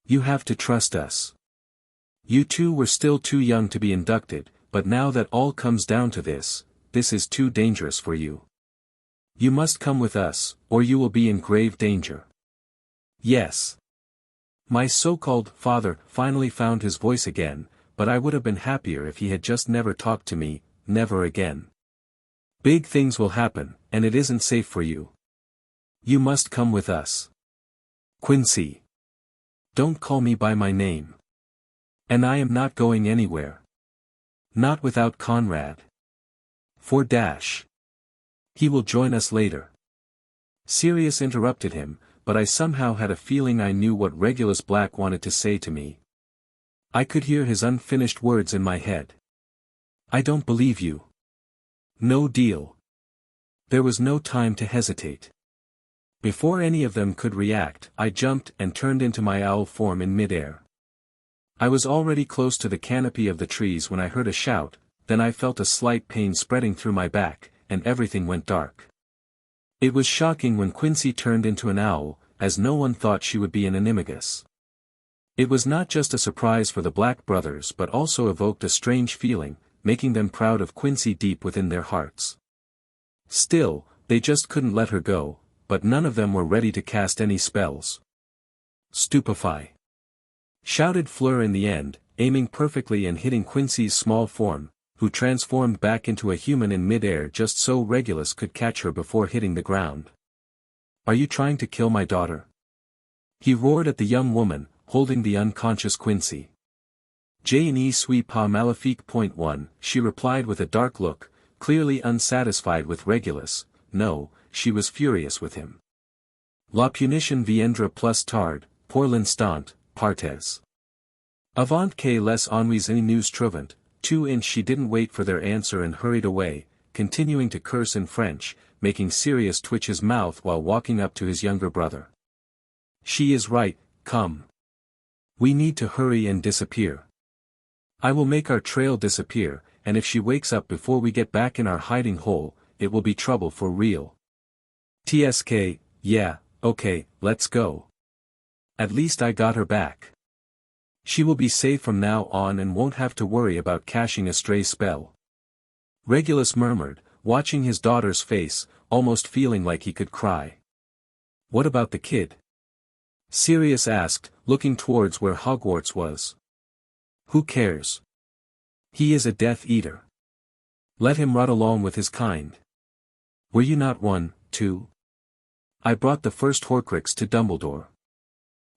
[SPEAKER 1] You have to trust us. You two were still too young to be inducted, but now that all comes down to this is too dangerous for you. You must come with us, or you will be in grave danger. Yes. My so-called father finally found his voice again, but I would have been happier if he had just never talked to me, never again. Big things will happen, and it isn't safe for you. You must come with us. Quincy. Don't call me by my name. And I am not going anywhere. Not without Conrad. For dash. He will join us later. Sirius interrupted him, but I somehow had a feeling I knew what Regulus Black wanted to say to me. I could hear his unfinished words in my head. I don't believe you. No deal. There was no time to hesitate. Before any of them could react, I jumped and turned into my owl form in midair. I was already close to the canopy of the trees when I heard a shout, then I felt a slight pain spreading through my back, and everything went dark. It was shocking when Quincy turned into an owl, as no one thought she would be an animagus. It was not just a surprise for the Black brothers but also evoked a strange feeling, making them proud of Quincy deep within their hearts. Still, they just couldn't let her go, but none of them were ready to cast any spells. Stupefy! Shouted Fleur in the end, aiming perfectly and hitting Quincy's small form, who transformed back into a human in mid-air just so Regulus could catch her before hitting the ground. Are you trying to kill my daughter? He roared at the young woman, holding the unconscious Quincy. Je ne suis pas maléfique. 1, she replied with a dark look, clearly unsatisfied with Regulus. No, she was furious with him. La punition viendra plus tard, pour l'instant, partes. Avant que les ennuis nous trouvent. 2 She didn't wait for their answer and hurried away, continuing to curse in French, making Sirius twitch his mouth while walking up to his younger brother. She is right, come. We need to hurry and disappear. I will make our trail disappear, and if she wakes up before we get back in our hiding hole, it will be trouble for real. TSK, yeah, okay, let's go. At least I got her back. She will be safe from now on and won't have to worry about cashing a stray spell. Regulus murmured, watching his daughter's face, almost feeling like he could cry. What about the kid? Sirius asked, looking towards where Hogwarts was. Who cares? He is a Death Eater. Let him rot along with his kind. Were you not one, too? I brought the first Horcrux to Dumbledore.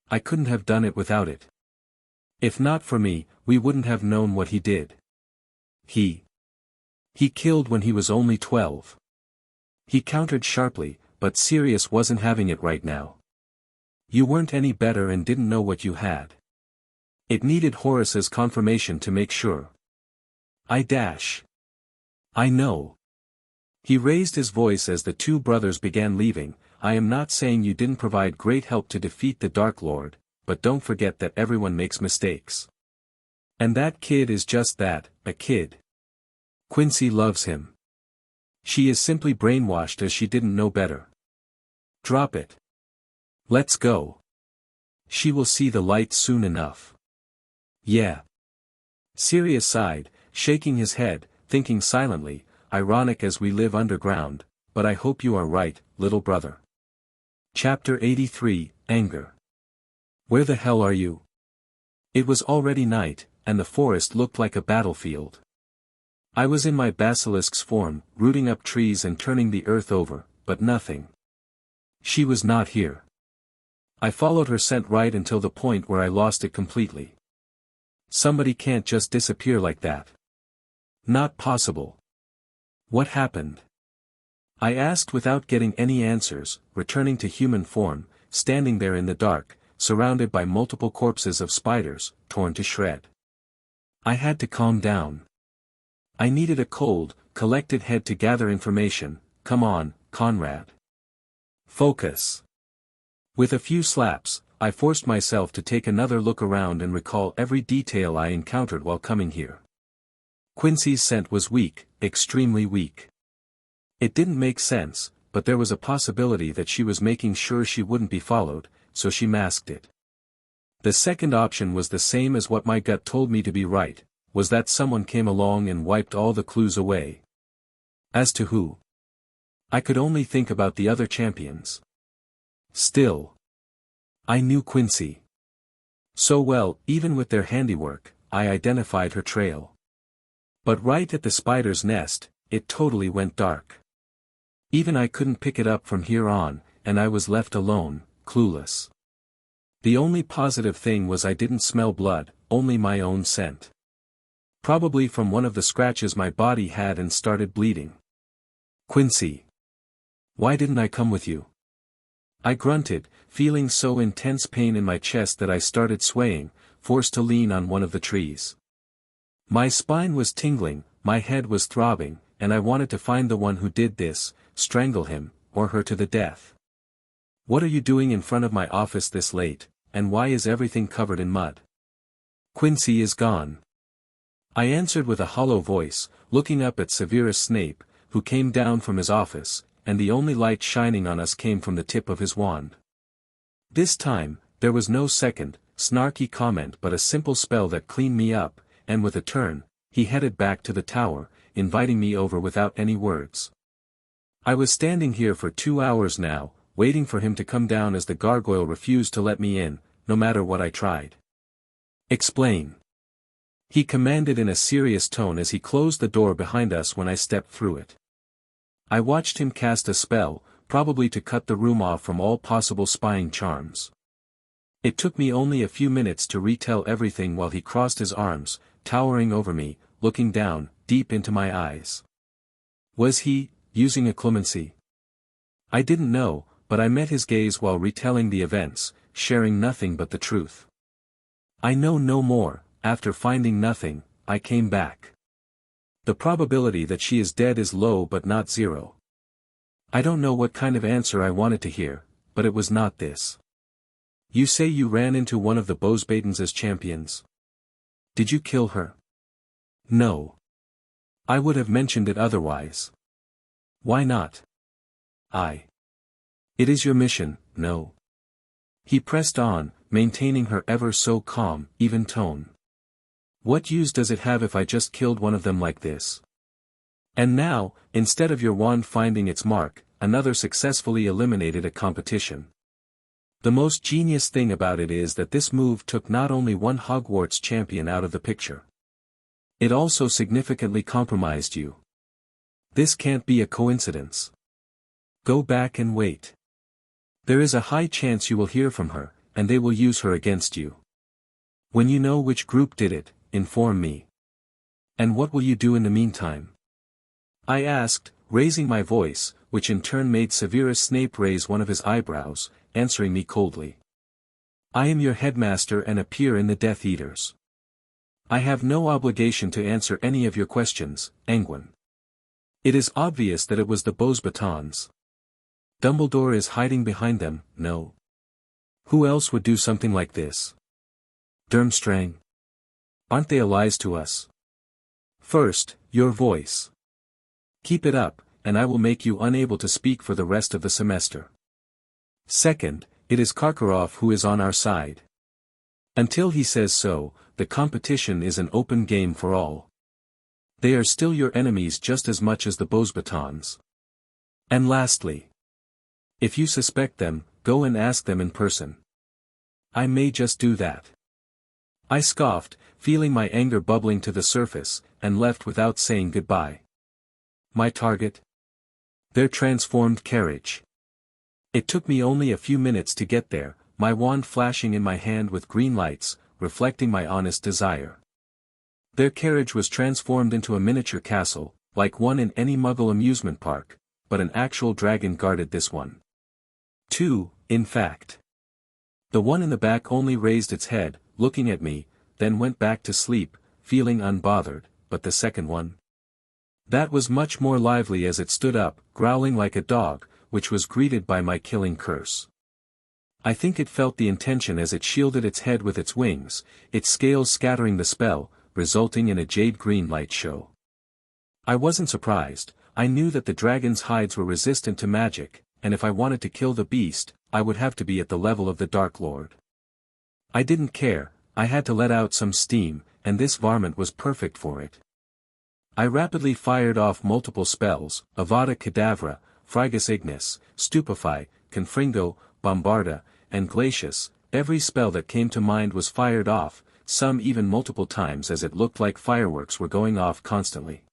[SPEAKER 1] I couldn't have done it without it. If not for me, we wouldn't have known what he did. He killed when he was only 12. He countered sharply, but Sirius wasn't having it right now. You weren't any better and didn't know what you had. It needed Horace's confirmation to make sure. I know. He raised his voice as the two brothers began leaving. I am not saying you didn't provide great help to defeat the Dark Lord, but don't forget that everyone makes mistakes. And that kid is just that, a kid. Quincy loves him. She is simply brainwashed as she didn't know better. Drop it. Let's go. She will see the light soon enough. Yeah. Sirius sighed, shaking his head, thinking silently, ironic as we live underground, but I hope you are right, little brother. Chapter 83, Anger. Where the hell are you? It was already night, and the forest looked like a battlefield. I was in my basilisk's form, rooting up trees and turning the earth over, but nothing. She was not here. I followed her scent right until the point where I lost it completely. Somebody can't just disappear like that. Not possible. What happened? I asked without getting any answers, returning to human form, standing there in the dark, surrounded by multiple corpses of spiders, torn to shred. I had to calm down. I needed a cold, collected head to gather information. Come on, Conrad. Focus. With a few slaps, I forced myself to take another look around and recall every detail I encountered while coming here. Quincy's scent was weak, extremely weak. It didn't make sense, but there was a possibility that she was making sure she wouldn't be followed, so she masked it. The second option was the same as what my gut told me to be right, was that someone came along and wiped all the clues away. As to who, I could only think about the other champions. Still, I knew Quincy so well, even with their handiwork, I identified her trail. But right at the spider's nest, it totally went dark. Even I couldn't pick it up from here on, and I was left alone, clueless. The only positive thing was I didn't smell blood, only my own scent. Probably from one of the scratches my body had and started bleeding. Quincy, why didn't I come with you? I grunted, feeling so intense pain in my chest that I started swaying, forced to lean on one of the trees. My spine was tingling, my head was throbbing, and I wanted to find the one who did this, strangle him, or her to the death. What are you doing in front of my office this late, and why is everything covered in mud? Quincy is gone. I answered with a hollow voice, looking up at Severus Snape, who came down from his office, and the only light shining on us came from the tip of his wand. This time, there was no second, snarky comment but a simple spell that cleaned me up, and with a turn, he headed back to the tower, inviting me over without any words. I was standing here for 2 hours now, waiting for him to come down as the gargoyle refused to let me in, no matter what I tried. Explain. He commanded in a serious tone as he closed the door behind us when I stepped through it. I watched him cast a spell, probably to cut the room off from all possible spying charms. It took me only a few minutes to retell everything while he crossed his arms, towering over me, looking down, deep into my eyes. Was he, using a clemency? I didn't know, but I met his gaze while retelling the events, sharing nothing but the truth. I know no more, after finding nothing, I came back. The probability that she is dead is low but not zero. I don't know what kind of answer I wanted to hear, but it was not this. You say you ran into one of the Bosbatons champions. Did you kill her? No. I would have mentioned it otherwise. Why not? It is your mission, no. He pressed on, maintaining her ever so calm, even tone. What use does it have if I just killed one of them like this? And now, instead of your wand finding its mark, another successfully eliminated a competition. The most genius thing about it is that this move took not only one Hogwarts champion out of the picture. It also significantly compromised you. This can't be a coincidence. Go back and wait. There is a high chance you will hear from her, and they will use her against you. When you know which group did it, inform me. And what will you do in the meantime? I asked, raising my voice, which in turn made Severus Snape raise one of his eyebrows, answering me coldly. I am your headmaster and a peer in the Death Eaters. I have no obligation to answer any of your questions, Anguine. It is obvious that it was the Bosbatons. Dumbledore is hiding behind them, no. Who else would do something like this? Durmstrang. Aren't they allies to us? First, your voice. Keep it up, and I will make you unable to speak for the rest of the semester. Second, it is Karkaroff who is on our side. Until he says so, the competition is an open game for all. They are still your enemies just as much as the Bosbatons. And lastly, if you suspect them, go and ask them in person. I may just do that. I scoffed, feeling my anger bubbling to the surface, and left without saying goodbye. My target? Their transformed carriage. It took me only a few minutes to get there, my wand flashing in my hand with green lights, reflecting my honest desire. Their carriage was transformed into a miniature castle, like one in any Muggle amusement park, but an actual dragon guarded this one. 2, in fact. The one in the back only raised its head, looking at me, then went back to sleep, feeling unbothered, but the second one? That was much more lively as it stood up, growling like a dog, which was greeted by my killing curse. I think it felt the intention as it shielded its head with its wings, its scales scattering the spell, resulting in a jade green light show. I wasn't surprised, I knew that the dragon's hides were resistant to magic, and if I wanted to kill the beast, I would have to be at the level of the Dark Lord. I didn't care, I had to let out some steam, and this varmint was perfect for it. I rapidly fired off multiple spells: Avada Kedavra, Frigus Ignis, Stupefy, Confringo, Bombarda, and Glacius. Every spell that came to mind was fired off, some even multiple times, as it looked like fireworks were going off constantly.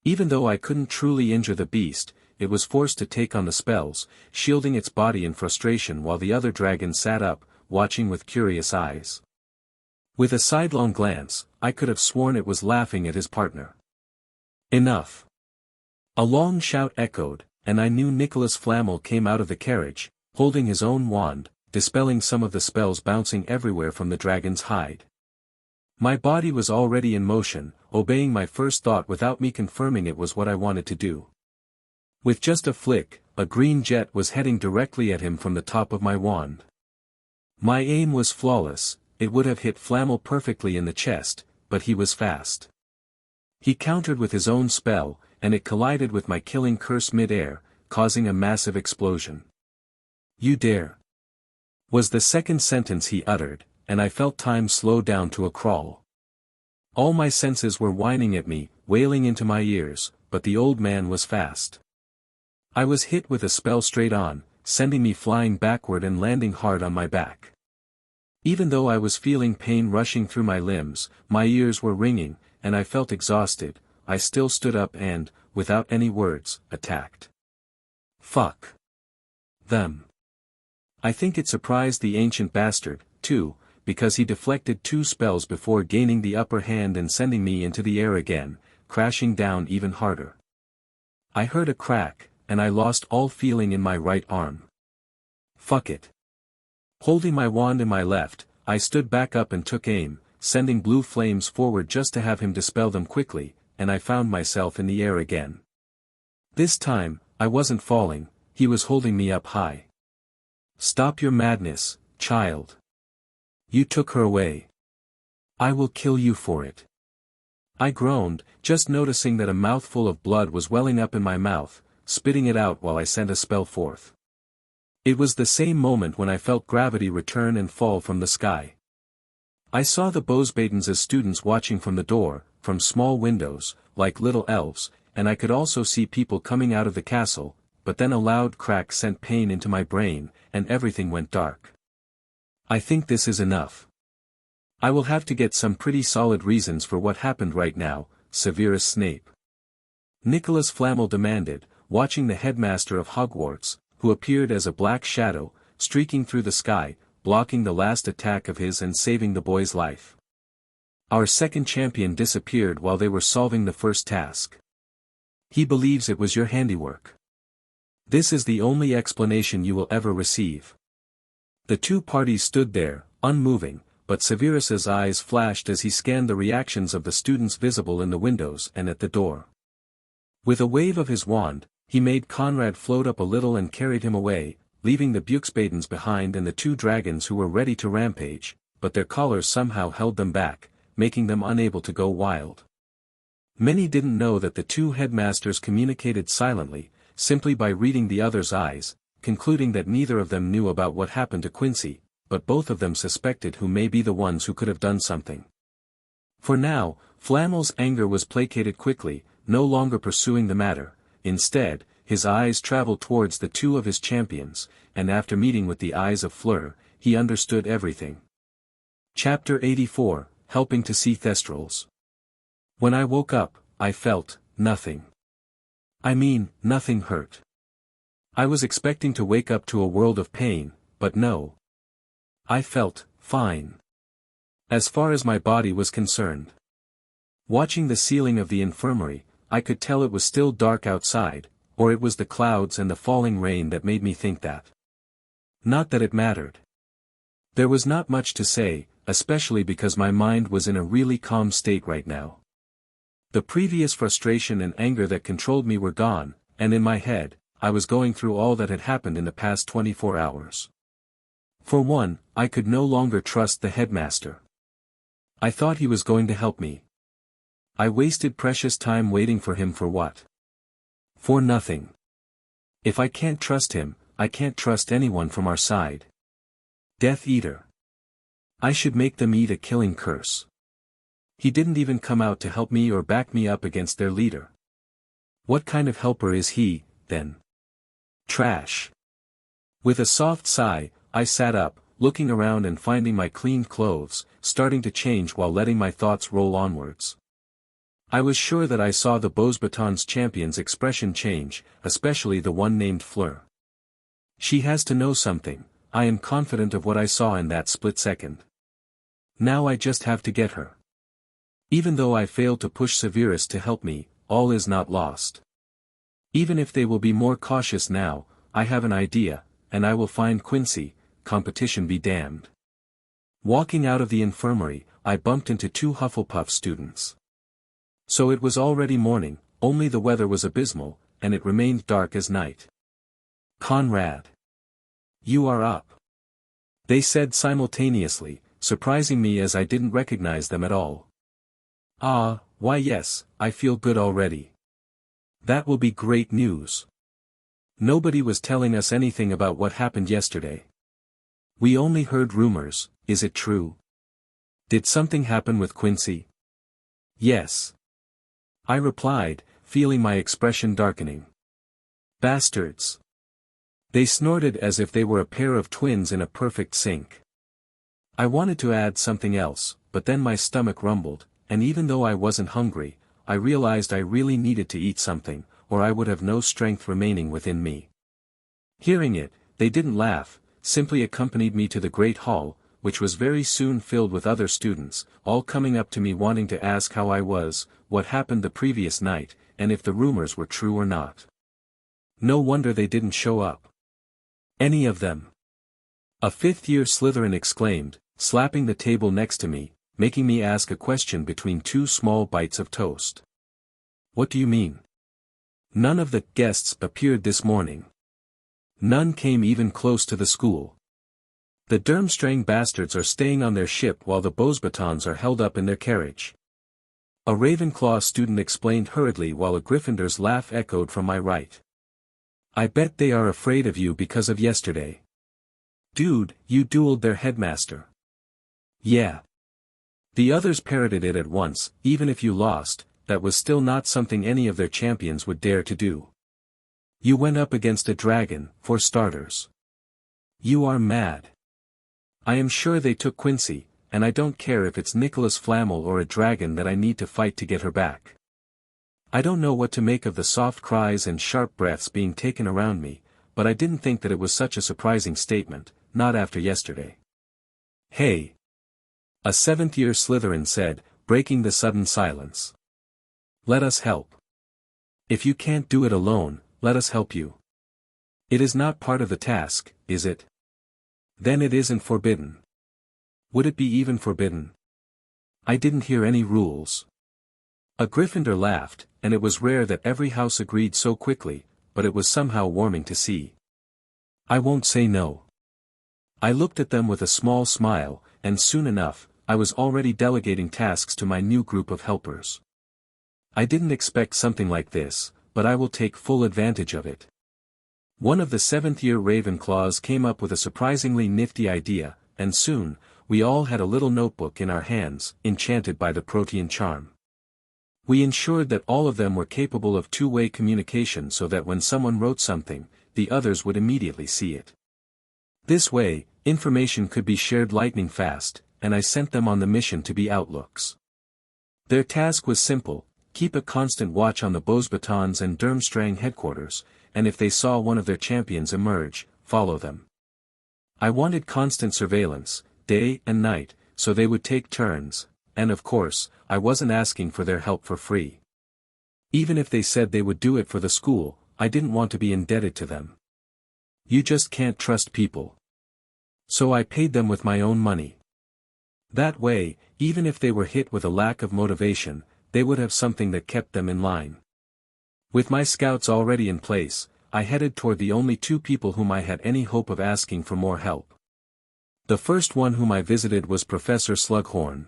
[SPEAKER 1] Even though I couldn't truly injure the beast, it was forced to take on the spells, shielding its body in frustration while the other dragon sat up, watching with curious eyes. With a sidelong glance, I could have sworn it was laughing at his partner. Enough! A long shout echoed, and I knew Nicholas Flamel came out of the carriage, holding his own wand, dispelling some of the spells bouncing everywhere from the dragon's hide. My body was already in motion, obeying my first thought without me confirming it was what I wanted to do. With just a flick, a green jet was heading directly at him from the top of my wand. My aim was flawless, it would have hit Flamel perfectly in the chest, but he was fast. He countered with his own spell, and it collided with my killing curse mid-air, causing a massive explosion. "You dare!" was the second sentence he uttered, and I felt time slow down to a crawl. All my senses were whining at me, wailing into my ears, but the old man was fast. I was hit with a spell straight on, sending me flying backward and landing hard on my back. Even though I was feeling pain rushing through my limbs, my ears were ringing, and I felt exhausted, I still stood up and, without any words, attacked. Fuck them. I think it surprised the ancient bastard, too, because he deflected 2 spells before gaining the upper hand and sending me into the air again, crashing down even harder. I heard a crack, and I lost all feeling in my right arm. Fuck it. Holding my wand in my left, I stood back up and took aim, sending blue flames forward just to have him dispel them quickly, and I found myself in the air again. This time, I wasn't falling, he was holding me up high. "Stop your madness, child. You took her away. I will kill you for it." I groaned, just noticing that a mouthful of blood was welling up in my mouth, spitting it out while I sent a spell forth. It was the same moment when I felt gravity return and fall from the sky. I saw the Bosbadens as students watching from the door, from small windows, like little elves, and I could also see people coming out of the castle, but then a loud crack sent pain into my brain, and everything went dark. I think this is enough. I will have to get some pretty solid reasons for what happened right now, Severus Snape. Nicholas Flamel demanded, watching the headmaster of Hogwarts, who appeared as a black shadow, streaking through the sky, blocking the last attack of his and saving the boy's life. Our second champion disappeared while they were solving the first task. He believes it was your handiwork. This is the only explanation you will ever receive. The two parties stood there, unmoving, but Severus's eyes flashed as he scanned the reactions of the students visible in the windows and at the door. With a wave of his wand, he made Conrad float up a little and carried him away, leaving the Buxbadens behind and the 2 dragons who were ready to rampage, but their collars somehow held them back, making them unable to go wild. Many didn't know that the 2 headmasters communicated silently, simply by reading the other's eyes, concluding that neither of them knew about what happened to Quincy, but both of them suspected who may be the ones who could have done something. For now, Flamel's anger was placated quickly, no longer pursuing the matter. Instead, his eyes traveled towards the 2 of his champions, and after meeting with the eyes of Fleur, he understood everything. Chapter 84, Helping to See Thestrals. When I woke up, I felt nothing. I mean, nothing hurt. I was expecting to wake up to a world of pain, but no. I felt fine. As far as my body was concerned. Watching the ceiling of the infirmary, I could tell it was still dark outside, or it was the clouds and the falling rain that made me think that. Not that it mattered. There was not much to say, especially because my mind was in a really calm state right now. The previous frustration and anger that controlled me were gone, and in my head, I was going through all that had happened in the past 24 hours. For one, I could no longer trust the headmaster. I thought he was going to help me. I wasted precious time waiting for him for what? For nothing. If I can't trust him, I can't trust anyone from our side. Death Eater. I should make them eat a killing curse. He didn't even come out to help me or back me up against their leader. What kind of helper is he, then? Trash. With a soft sigh, I sat up, looking around and finding my clean clothes, starting to change while letting my thoughts roll onwards. I was sure that I saw the Beauxbatons champion's expression change, especially the one named Fleur. She has to know something, I am confident of what I saw in that split second. Now I just have to get her. Even though I failed to push Severus to help me, all is not lost. Even if they will be more cautious now, I have an idea, and I will find Quincy, competition be damned. Walking out of the infirmary, I bumped into two Hufflepuff students. So it was already morning, only the weather was abysmal, and it remained dark as night. Conrad. You are up. They said simultaneously, surprising me as I didn't recognize them at all. Ah, why yes, I feel good already. That will be great news. Nobody was telling us anything about what happened yesterday. We only heard rumors, is it true? Did something happen with Quincy? Yes. I replied, feeling my expression darkening. Bastards. They snorted as if they were a pair of twins in a perfect sync. I wanted to add something else, but then my stomach rumbled, and even though I wasn't hungry, I realized I really needed to eat something, or I would have no strength remaining within me. Hearing it, they didn't laugh, simply accompanied me to the great hall, which was very soon filled with other students, all coming up to me wanting to ask how I was, what happened the previous night, and if the rumors were true or not. No wonder they didn't show up. Any of them. A fifth-year Slytherin exclaimed, slapping the table next to me, making me ask a question between two small bites of toast. What do you mean? None of the guests appeared this morning. None came even close to the school. The Durmstrang bastards are staying on their ship while the Beauxbatons are held up in their carriage. A Ravenclaw student explained hurriedly while a Gryffindor's laugh echoed from my right. I bet they are afraid of you because of yesterday. Dude, you dueled their headmaster. Yeah. The others parroted it at once, even if you lost, that was still not something any of their champions would dare to do. You went up against a dragon, for starters. You are mad. I am sure they took Quincy, and I don't care if it's Nicholas Flamel or a dragon that I need to fight to get her back. I don't know what to make of the soft cries and sharp breaths being taken around me, but I didn't think that it was such a surprising statement, not after yesterday. Hey! A seventh-year Slytherin said, breaking the sudden silence. Let us help. If you can't do it alone, let us help you. It is not part of the task, is it? Then it isn't forbidden. Would it be even forbidden? I didn't hear any rules. A Gryffindor laughed, and it was rare that every house agreed so quickly, but it was somehow warming to see. I won't say no. I looked at them with a small smile, and soon enough, I was already delegating tasks to my new group of helpers. I didn't expect something like this, but I will take full advantage of it. One of the seventh-year Ravenclaws came up with a surprisingly nifty idea, and soon, we all had a little notebook in our hands, enchanted by the Protean charm. We ensured that all of them were capable of two-way communication so that when someone wrote something, the others would immediately see it. This way, information could be shared lightning fast, and I sent them on the mission to be outlooks. Their task was simple: keep a constant watch on the Beauxbatons and Durmstrang headquarters, and if they saw one of their champions emerge, follow them. I wanted constant surveillance, day and night, so they would take turns, and of course, I wasn't asking for their help for free. Even if they said they would do it for the school, I didn't want to be indebted to them. You just can't trust people. So I paid them with my own money. That way, even if they were hit with a lack of motivation, they would have something that kept them in line. With my scouts already in place, I headed toward the only two people whom I had any hope of asking for more help. The first one whom I visited was Professor Slughorn.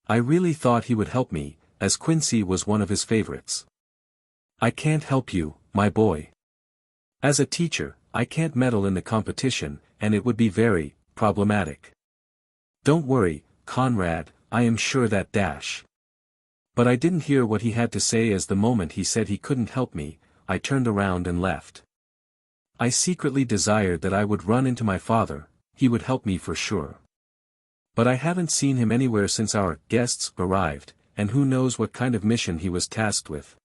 [SPEAKER 1] I really thought he would help me, as Quincy was one of his favorites. I can't help you, my boy. As a teacher, I can't meddle in the competition, and it would be very problematic. Don't worry, Conrad, I am sure that dash. But I didn't hear what he had to say as the moment he said he couldn't help me, I turned around and left. I secretly desired that I would run into my father, he would help me for sure. But I haven't seen him anywhere since our guests arrived, and who knows what kind of mission he was tasked with.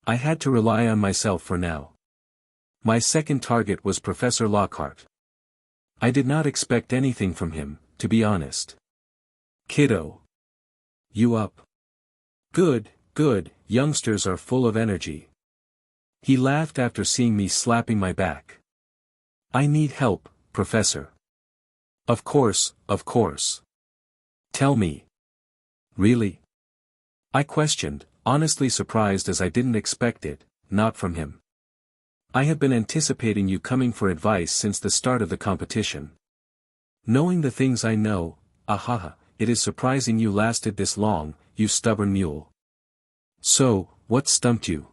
[SPEAKER 1] I had to rely on myself for now. My second target was Professor Lockhart. I did not expect anything from him, to be honest. Kiddo. You up? Good, good, youngsters are full of energy. He laughed after seeing me slapping my back. I need help, Professor. Of course, of course. Tell me. Really? I questioned, honestly surprised as I didn't expect it, not from him. I have been anticipating you coming for advice since the start of the competition. Knowing the things I know, ahaha, it is surprising you lasted this long, you stubborn mule. So, what stumped you?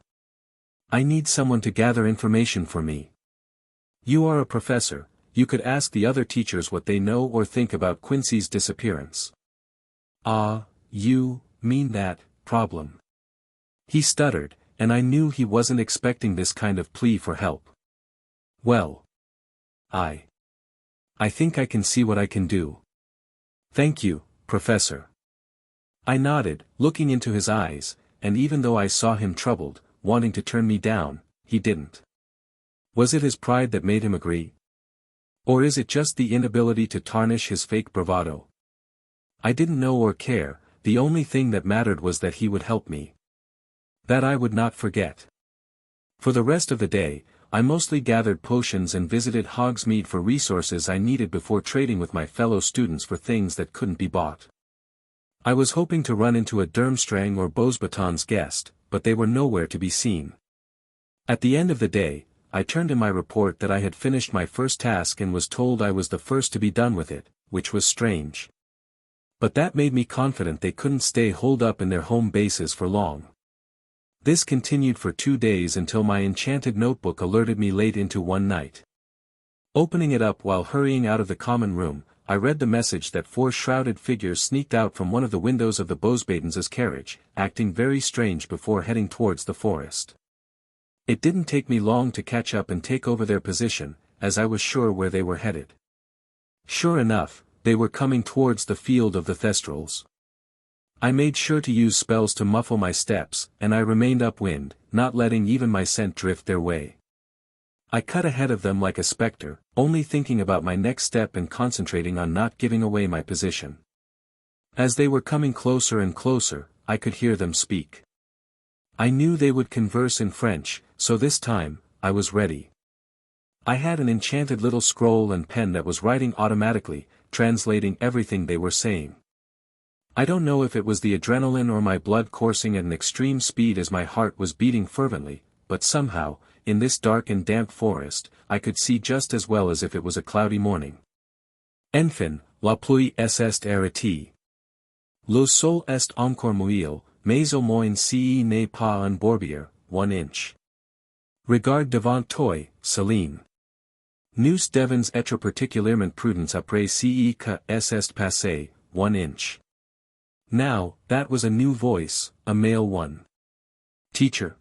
[SPEAKER 1] I need someone to gather information for me. You are a professor, you could ask the other teachers what they know or think about Quincy's disappearance. Ah, you mean that problem. He stuttered, and I knew he wasn't expecting this kind of plea for help. Well. I think I can see what I can do. Thank you, Professor. I nodded, looking into his eyes, and even though I saw him troubled, wanting to turn me down, he didn't. Was it his pride that made him agree? Or is it just the inability to tarnish his fake bravado? I didn't know or care, the only thing that mattered was that he would help me. That I would not forget. For the rest of the day, I mostly gathered potions and visited Hogsmeade for resources I needed before trading with my fellow students for things that couldn't be bought. I was hoping to run into a Durmstrang or Beauxbaton's guest, but they were nowhere to be seen. At the end of the day, I turned in my report that I had finished my first task and was told I was the first to be done with it, which was strange. But that made me confident they couldn't stay holed up in their home bases for long. This continued for 2 days until my enchanted notebook alerted me late into one night. Opening it up while hurrying out of the common room, I read the message that 4 shrouded figures sneaked out from one of the windows of the Beauxbatons' carriage, acting very strange before heading towards the forest. It didn't take me long to catch up and take over their position, as I was sure where they were headed. Sure enough, they were coming towards the field of the Thestrals. I made sure to use spells to muffle my steps, and I remained upwind, not letting even my scent drift their way. I cut ahead of them like a spectre, only thinking about my next step and concentrating on not giving away my position. As they were coming closer and closer, I could hear them speak. I knew they would converse in French, so this time, I was ready. I had an enchanted little scroll and pen that was writing automatically, translating everything they were saying. I don't know if it was the adrenaline or my blood coursing at an extreme speed as my heart was beating fervently, but somehow, in this dark and damp forest, I could see just as well as if it was a cloudy morning. Enfin, la pluie est arrêtée. Le sol est encore mouillé, mais au moins ce n'est pas un bourbier, 1 inch. Regarde devant toi, Céline. Nous devons être particulièrement prudents après ce que est passé, 1 inch. Now, that was a new voice, a male one. Teacher.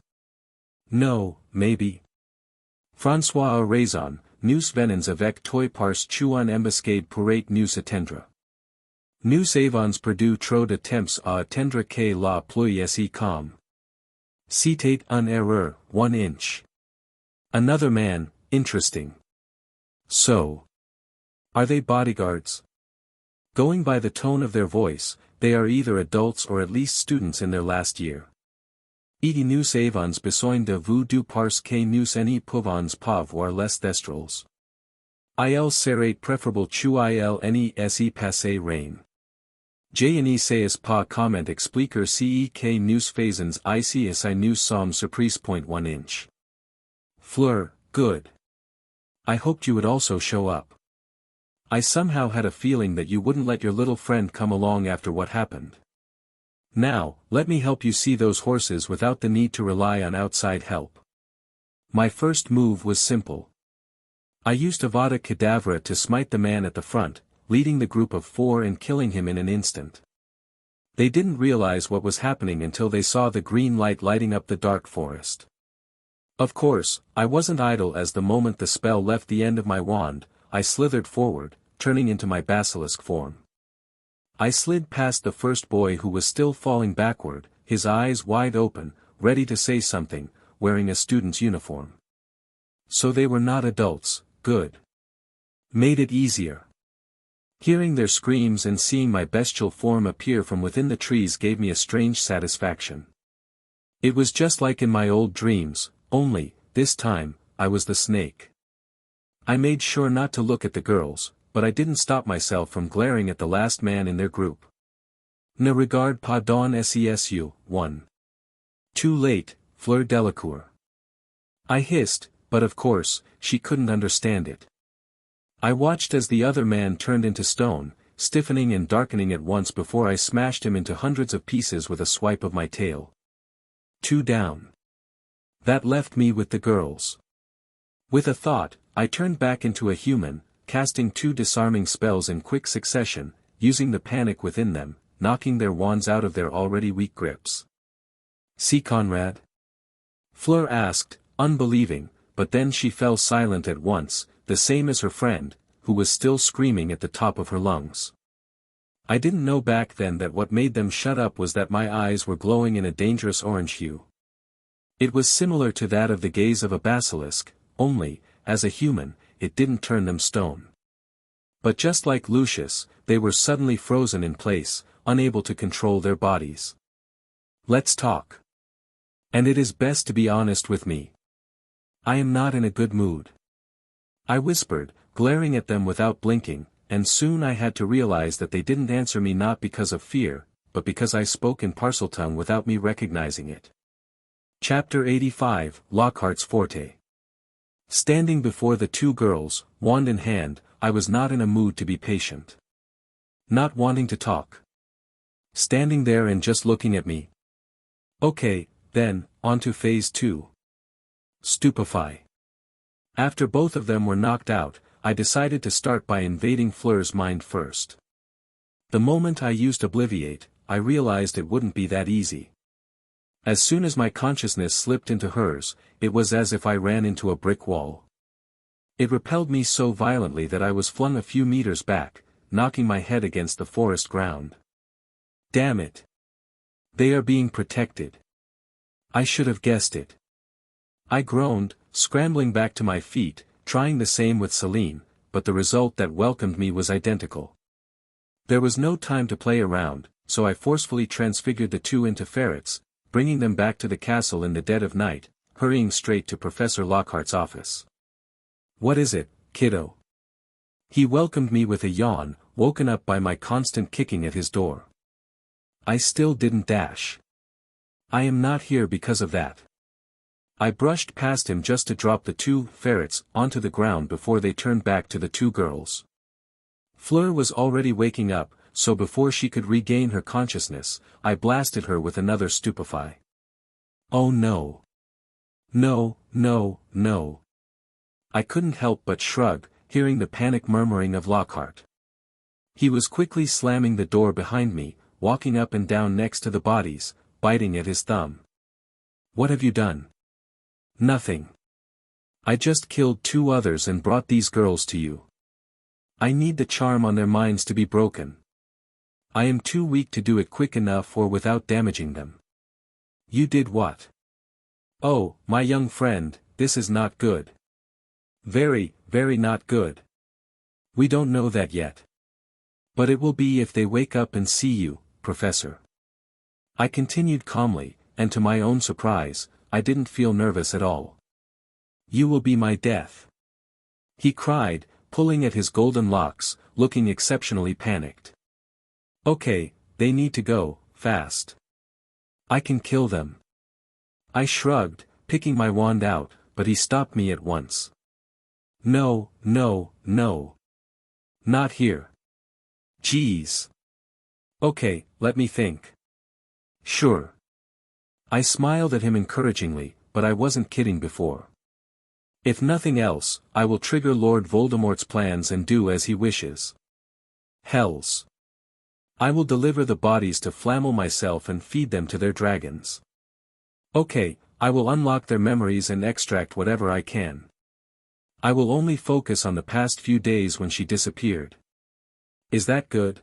[SPEAKER 1] No, maybe. François a raison, nous venons avec toi parce que une embuscade pourrait nous attendre. Nous avons perdu trop de temps à attendre que la pluie est calme. C'était une erreur, 1 inch. Another man, interesting. So. Are they bodyguards? Going by the tone of their voice, they are either adults or at least students in their last year. Et nous avons besoin de vous deux parce que nous ne pouvons pas voir les Thestrals. Il serait préférable qu'il ne passe rien. Je ne sais pas comment expliquer ce que nous faisons ici et nous sommes surpris. 1 inch. Fleur, good. I hoped you would also show up. I somehow had a feeling that you wouldn't let your little friend come along after what happened. Now, let me help you see those horses without the need to rely on outside help. My first move was simple. I used Avada Kedavra to smite the man at the front, leading the group of 4 and killing him in an instant. They didn't realize what was happening until they saw the green light lighting up the dark forest. Of course, I wasn't idle as the moment the spell left the end of my wand, I slithered forward, turning into my basilisk form. I slid past the first boy who was still falling backward, his eyes wide open, ready to say something, wearing a student's uniform. So they were not adults, good. Made it easier. Hearing their screams and seeing my bestial form appear from within the trees gave me a strange satisfaction. It was just like in my old dreams, only, this time, I was the snake. I made sure not to look at the girls, but I didn't stop myself from glaring at the last man in their group. Ne regarde pas don sesu, 1. Too late, Fleur Delacour. I hissed, but of course, she couldn't understand it. I watched as the other man turned into stone, stiffening and darkening at once before I smashed him into hundreds of pieces with a swipe of my tail. 2 down. That left me with the girls. With a thought, I turned back into a human, casting 2 disarming spells in quick succession, using the panic within them, knocking their wands out of their already weak grips. See Conrad? Fleur asked, unbelieving, but then she fell silent at once, the same as her friend, who was still screaming at the top of her lungs. I didn't know back then that what made them shut up was that my eyes were glowing in a dangerous orange hue. It was similar to that of the gaze of a basilisk, only, as a human, it didn't turn them stone. But just like Lucius, they were suddenly frozen in place, unable to control their bodies. Let's talk. And it is best to be honest with me. I am not in a good mood. I whispered, glaring at them without blinking, and soon I had to realize that they didn't answer me not because of fear, but because I spoke in Parseltongue without me recognizing it. Chapter 85, Lockhart's Forte. Standing before the 2 girls, wand in hand, I was not in a mood to be patient. Not wanting to talk. Standing there and just looking at me. Okay, then, on to phase 2. Stupefy. After both of them were knocked out, I decided to start by invading Fleur's mind first. The moment I used Obliviate, I realized it wouldn't be that easy. As soon as my consciousness slipped into hers, it was as if I ran into a brick wall. It repelled me so violently that I was flung a few meters back, knocking my head against the forest ground. Damn it! They are being protected. I should have guessed it. I groaned, scrambling back to my feet, trying the same with Celine, but the result that welcomed me was identical. There was no time to play around, so I forcefully transfigured the 2 into ferrets, bringing them back to the castle in the dead of night, hurrying straight to Professor Lockhart's office. What is it, kiddo? He welcomed me with a yawn, woken up by my constant kicking at his door. I still didn't dash. I am not here because of that. I brushed past him just to drop the 2 ferrets onto the ground before they turned back to the 2 girls. Fleur was already waking up, so before she could regain her consciousness, I blasted her with another stupefy. Oh no. No, no, no. I couldn't help but shrug, hearing the panic murmuring of Lockhart. He was quickly slamming the door behind me, walking up and down next to the bodies, biting at his thumb. What have you done? Nothing. I just killed 2 others and brought these girls to you. I need the charm on their minds to be broken. I am too weak to do it quick enough or without damaging them. You did what? Oh, my young friend, this is not good. Very, very not good. We don't know that yet. But it will be if they wake up and see you, Professor. I continued calmly, and to my own surprise, I didn't feel nervous at all. You will be my death. He cried, pulling at his golden locks, looking exceptionally panicked. Okay, they need to go, fast. I can kill them. I shrugged, picking my wand out, but he stopped me at once. No, no, no. Not here. Jeez. Okay, let me think. Sure. I smiled at him encouragingly, but I wasn't kidding before. If nothing else, I will trigger Lord Voldemort's plans and do as he wishes. Hells. I will deliver the bodies to Flammel myself and feed them to their dragons. Okay, I will unlock their memories and extract whatever I can. I will only focus on the past few days when she disappeared. Is that good?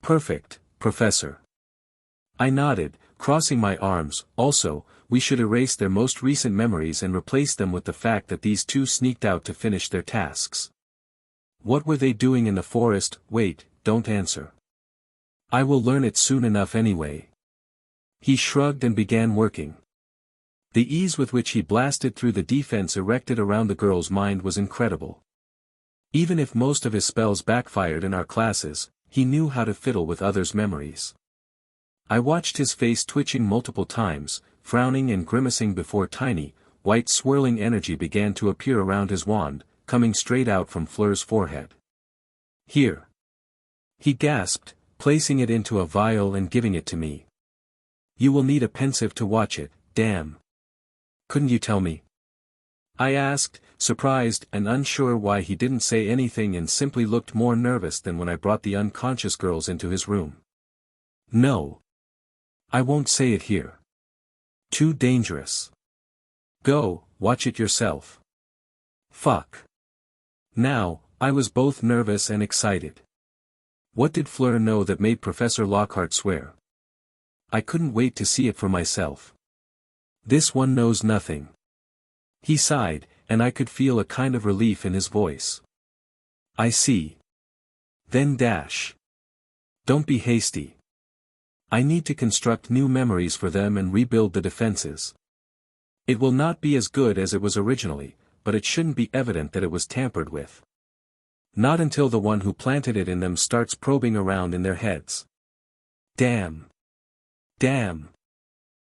[SPEAKER 1] Perfect, Professor. I nodded, crossing my arms. Also, we should erase their most recent memories and replace them with the fact that these two sneaked out to finish their tasks. What were they doing in the forest? Wait, don't answer. I will learn it soon enough anyway. He shrugged and began working. The ease with which he blasted through the defense erected around the girl's mind was incredible. Even if most of his spells backfired in our classes, he knew how to fiddle with others' memories. I watched his face twitching multiple times, frowning and grimacing before tiny, white swirling energy began to appear around his wand, coming straight out from Fleur's forehead. Here. He gasped, placing it into a vial and giving it to me. You will need a pensieve to watch it, damn. Couldn't you tell me? I asked, surprised and unsure why he didn't say anything and simply looked more nervous than when I brought the unconscious girls into his room. No. I won't say it here. Too dangerous. Go, watch it yourself. Fuck. Now, I was both nervous and excited. What did Fleur know that made Professor Lockhart swear? I couldn't wait to see it for myself. This one knows nothing. He sighed, and I could feel a kind of relief in his voice. I see. Then dash. Don't be hasty. I need to construct new memories for them and rebuild the defenses. It will not be as good as it was originally, but it shouldn't be evident that it was tampered with. Not until the one who planted it in them starts probing around in their heads. Damn. Damn.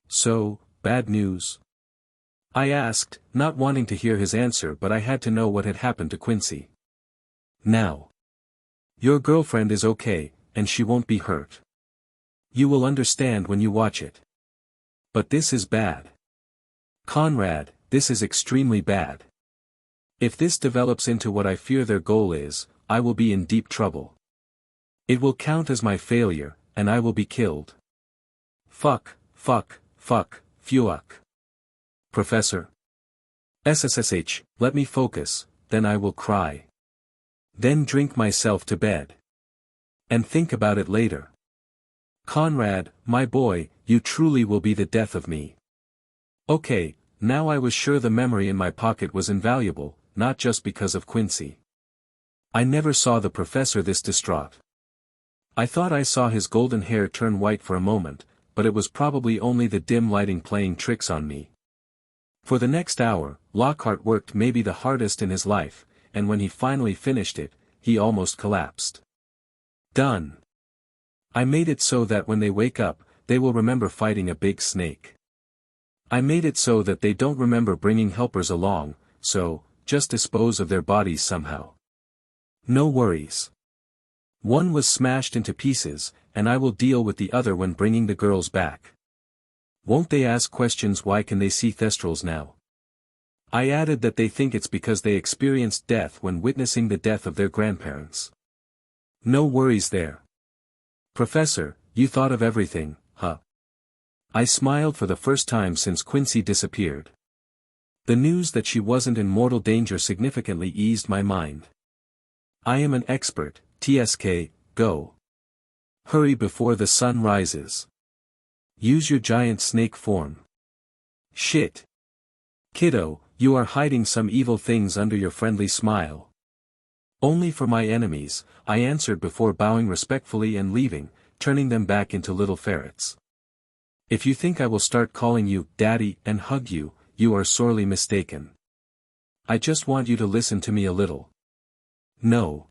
[SPEAKER 1] So, bad news? I asked, not wanting to hear his answer, but I had to know what had happened to Quincy. Now. Your girlfriend is okay, and she won't be hurt. You will understand when you watch it. But this is bad. Conrad, this is extremely bad. If this develops into what I fear their goal is, I will be in deep trouble. It will count as my failure, and I will be killed. Fuck, fuck, fuck, fuck. Professor. SSSH, let me focus, then I will cry. Then drink myself to bed. And think about it later. Conrad, my boy, you truly will be the death of me. Okay, now I was sure the memory in my pocket was invaluable, not just because of Quincy. I never saw the professor this distraught. I thought I saw his golden hair turn white for a moment, but it was probably only the dim lighting playing tricks on me. For the next hour, Lockhart worked maybe the hardest in his life, and when he finally finished it, he almost collapsed. Done. I made it so that when they wake up, they will remember fighting a big snake. I made it so that they don't remember bringing helpers along, so, just dispose of their bodies somehow. No worries. One was smashed into pieces, and I will deal with the other when bringing the girls back. Won't they ask questions? Why can they see thestrals now? I added that they think it's because they experienced death when witnessing the death of their grandparents. No worries there. Professor, you thought of everything, huh? I smiled for the first time since Quincy disappeared. The news that she wasn't in mortal danger significantly eased my mind. I am an expert, TSK, go. Hurry before the sun rises. Use your giant snake form. Shit. Kiddo, you are hiding some evil things under your friendly smile. Only for my enemies, I answered before bowing respectfully and leaving, turning them back into little ferrets. If you think I will start calling you Daddy and hug you, you are sorely mistaken. I just want you to listen to me a little. No.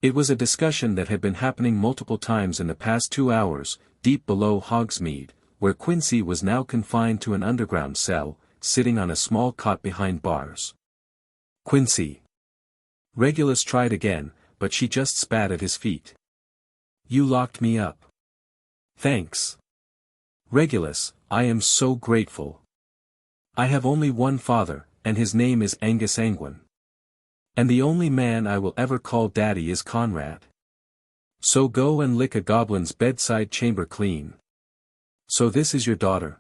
[SPEAKER 1] It was a discussion that had been happening multiple times in the past 2 hours, deep below Hogsmeade, where Quincy was now confined to an underground cell, sitting on a small cot behind bars. Quincy. Regulus tried again, but she just spat at his feet. You locked me up. Thanks. Regulus, I am so grateful. I have only one father, and his name is Anguine. And the only man I will ever call daddy is Conrad. So go and lick a goblin's bedside chamber clean. So this is your daughter.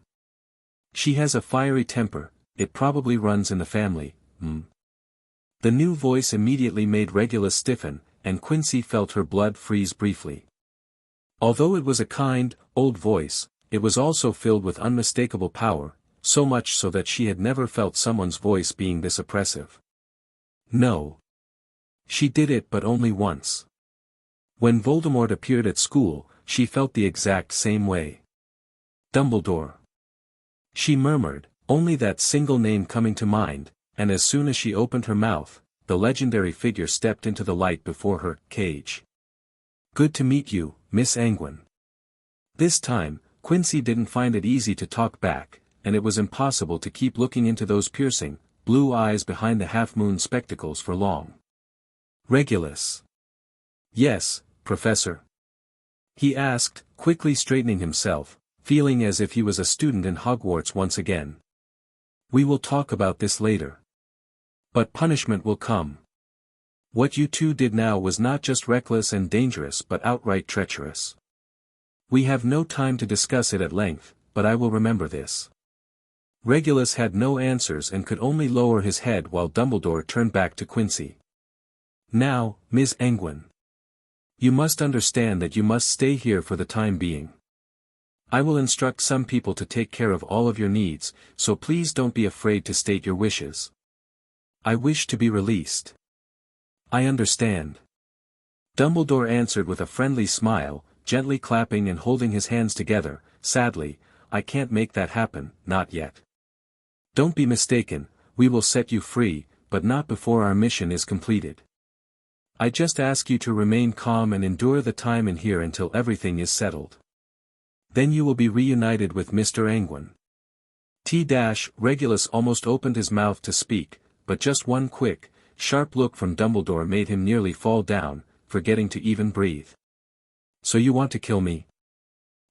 [SPEAKER 1] She has a fiery temper, it probably runs in the family, The new voice immediately made Regulus stiffen, and Quincy felt her blood freeze briefly. Although it was a kind, old voice, it was also filled with unmistakable power, so much so that she had never felt someone's voice being this oppressive. No. She did it but only once. When Voldemort appeared at school, she felt the exact same way. Dumbledore. She murmured, only that single name coming to mind, and as soon as she opened her mouth, the legendary figure stepped into the light before her cage. Good to meet you, Miss Anguine. This time, Quincy didn't find it easy to talk back, and it was impossible to keep looking into those piercing, blue eyes behind the half-moon spectacles for long. Regulus. Yes, Professor. He asked, quickly straightening himself, feeling as if he was a student in Hogwarts once again. We will talk about this later. But punishment will come. What you two did now was not just reckless and dangerous but outright treacherous. We have no time to discuss it at length, but I will remember this. Regulus had no answers and could only lower his head while Dumbledore turned back to Quincy. Now, Ms. Anguine. You must understand that you must stay here for the time being. I will instruct some people to take care of all of your needs, so please don't be afraid to state your wishes. I wish to be released. I understand. Dumbledore answered with a friendly smile, gently clapping and holding his hands together. Sadly, I can't make that happen, not yet. Don't be mistaken, we will set you free, but not before our mission is completed. I just ask you to remain calm and endure the time in here until everything is settled. Then you will be reunited with Mr. Anguine. Regulus almost opened his mouth to speak, but just one quick, sharp look from Dumbledore made him nearly fall down, forgetting to even breathe. So you want to kill me?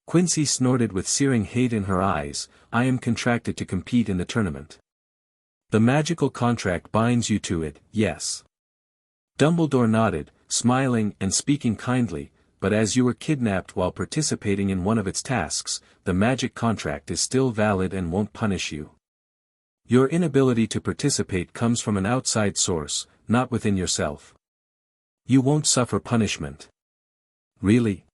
[SPEAKER 1] Quincy snorted with searing hate in her eyes. I am contracted to compete in the tournament. The magical contract binds you to it, yes. Dumbledore nodded, smiling and speaking kindly, but as you were kidnapped while participating in one of its tasks, the magic contract is still valid and won't punish you. Your inability to participate comes from an outside source, not within yourself. You won't suffer punishment. Really?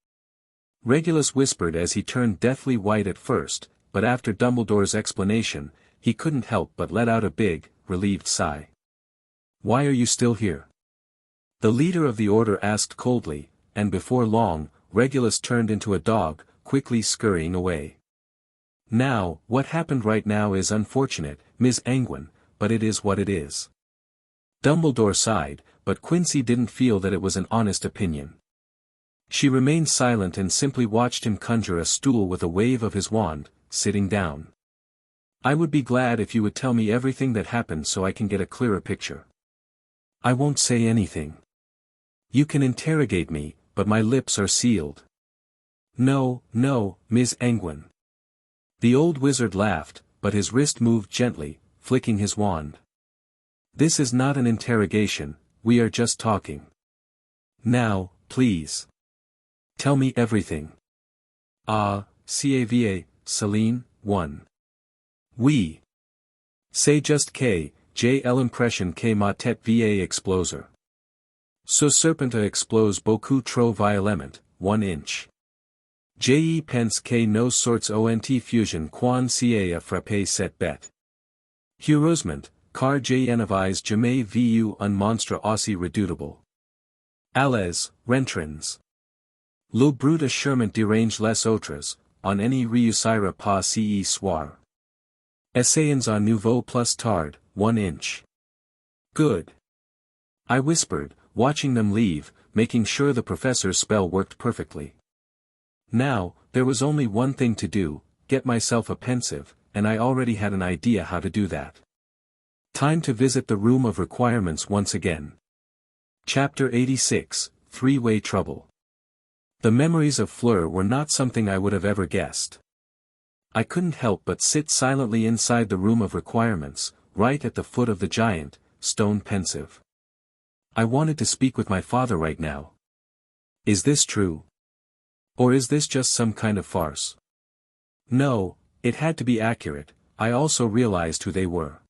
[SPEAKER 1] Regulus whispered as he turned deathly white at first, but after Dumbledore's explanation, he couldn't help but let out a big, relieved sigh. Why are you still here? The leader of the order asked coldly, and before long, Regulus turned into a dog, quickly scurrying away. Now, what happened right now is unfortunate, Ms. Anguine, but it is what it is. Dumbledore sighed, but Quincy didn't feel that it was an honest opinion. She remained silent and simply watched him conjure a stool with a wave of his wand, sitting down. I would be glad if you would tell me everything that happened so I can get a clearer picture. I won't say anything. You can interrogate me, but my lips are sealed. No, Ms. Anguine. The old wizard laughed, but his wrist moved gently, flicking his wand. This is not an interrogation, we are just talking. Now, please. Tell me everything. Cava, Celine, 1. Oui. C'est just que, j'ai l'impression que ma tête va exploser. Ce serpent explose beaucoup trop violemment, 1 inch. Je pense que nos sorts ont fusion quand c'est a frapper cette bête. Heureusement, car je n'avais jamais vu un monstre aussi redoutable. Allez, rentrons. Le brut assurement dérange les autres, on n'y réussira pas ce soir. Essayons à nouveau plus tard, 1 inch. Good. I whispered, watching them leave, making sure the professor's spell worked perfectly. Now, there was only one thing to do, get myself a pensive, and I already had an idea how to do that. Time to visit the room of requirements once again. Chapter 86, Three-Way Trouble. The memories of Fleur were not something I would have ever guessed. I couldn't help but sit silently inside the room of requirements, right at the foot of the giant, stone pensive. I wanted to speak with my father right now. Is this true? Or is this just some kind of farce? No, it had to be accurate. I also realized who they were.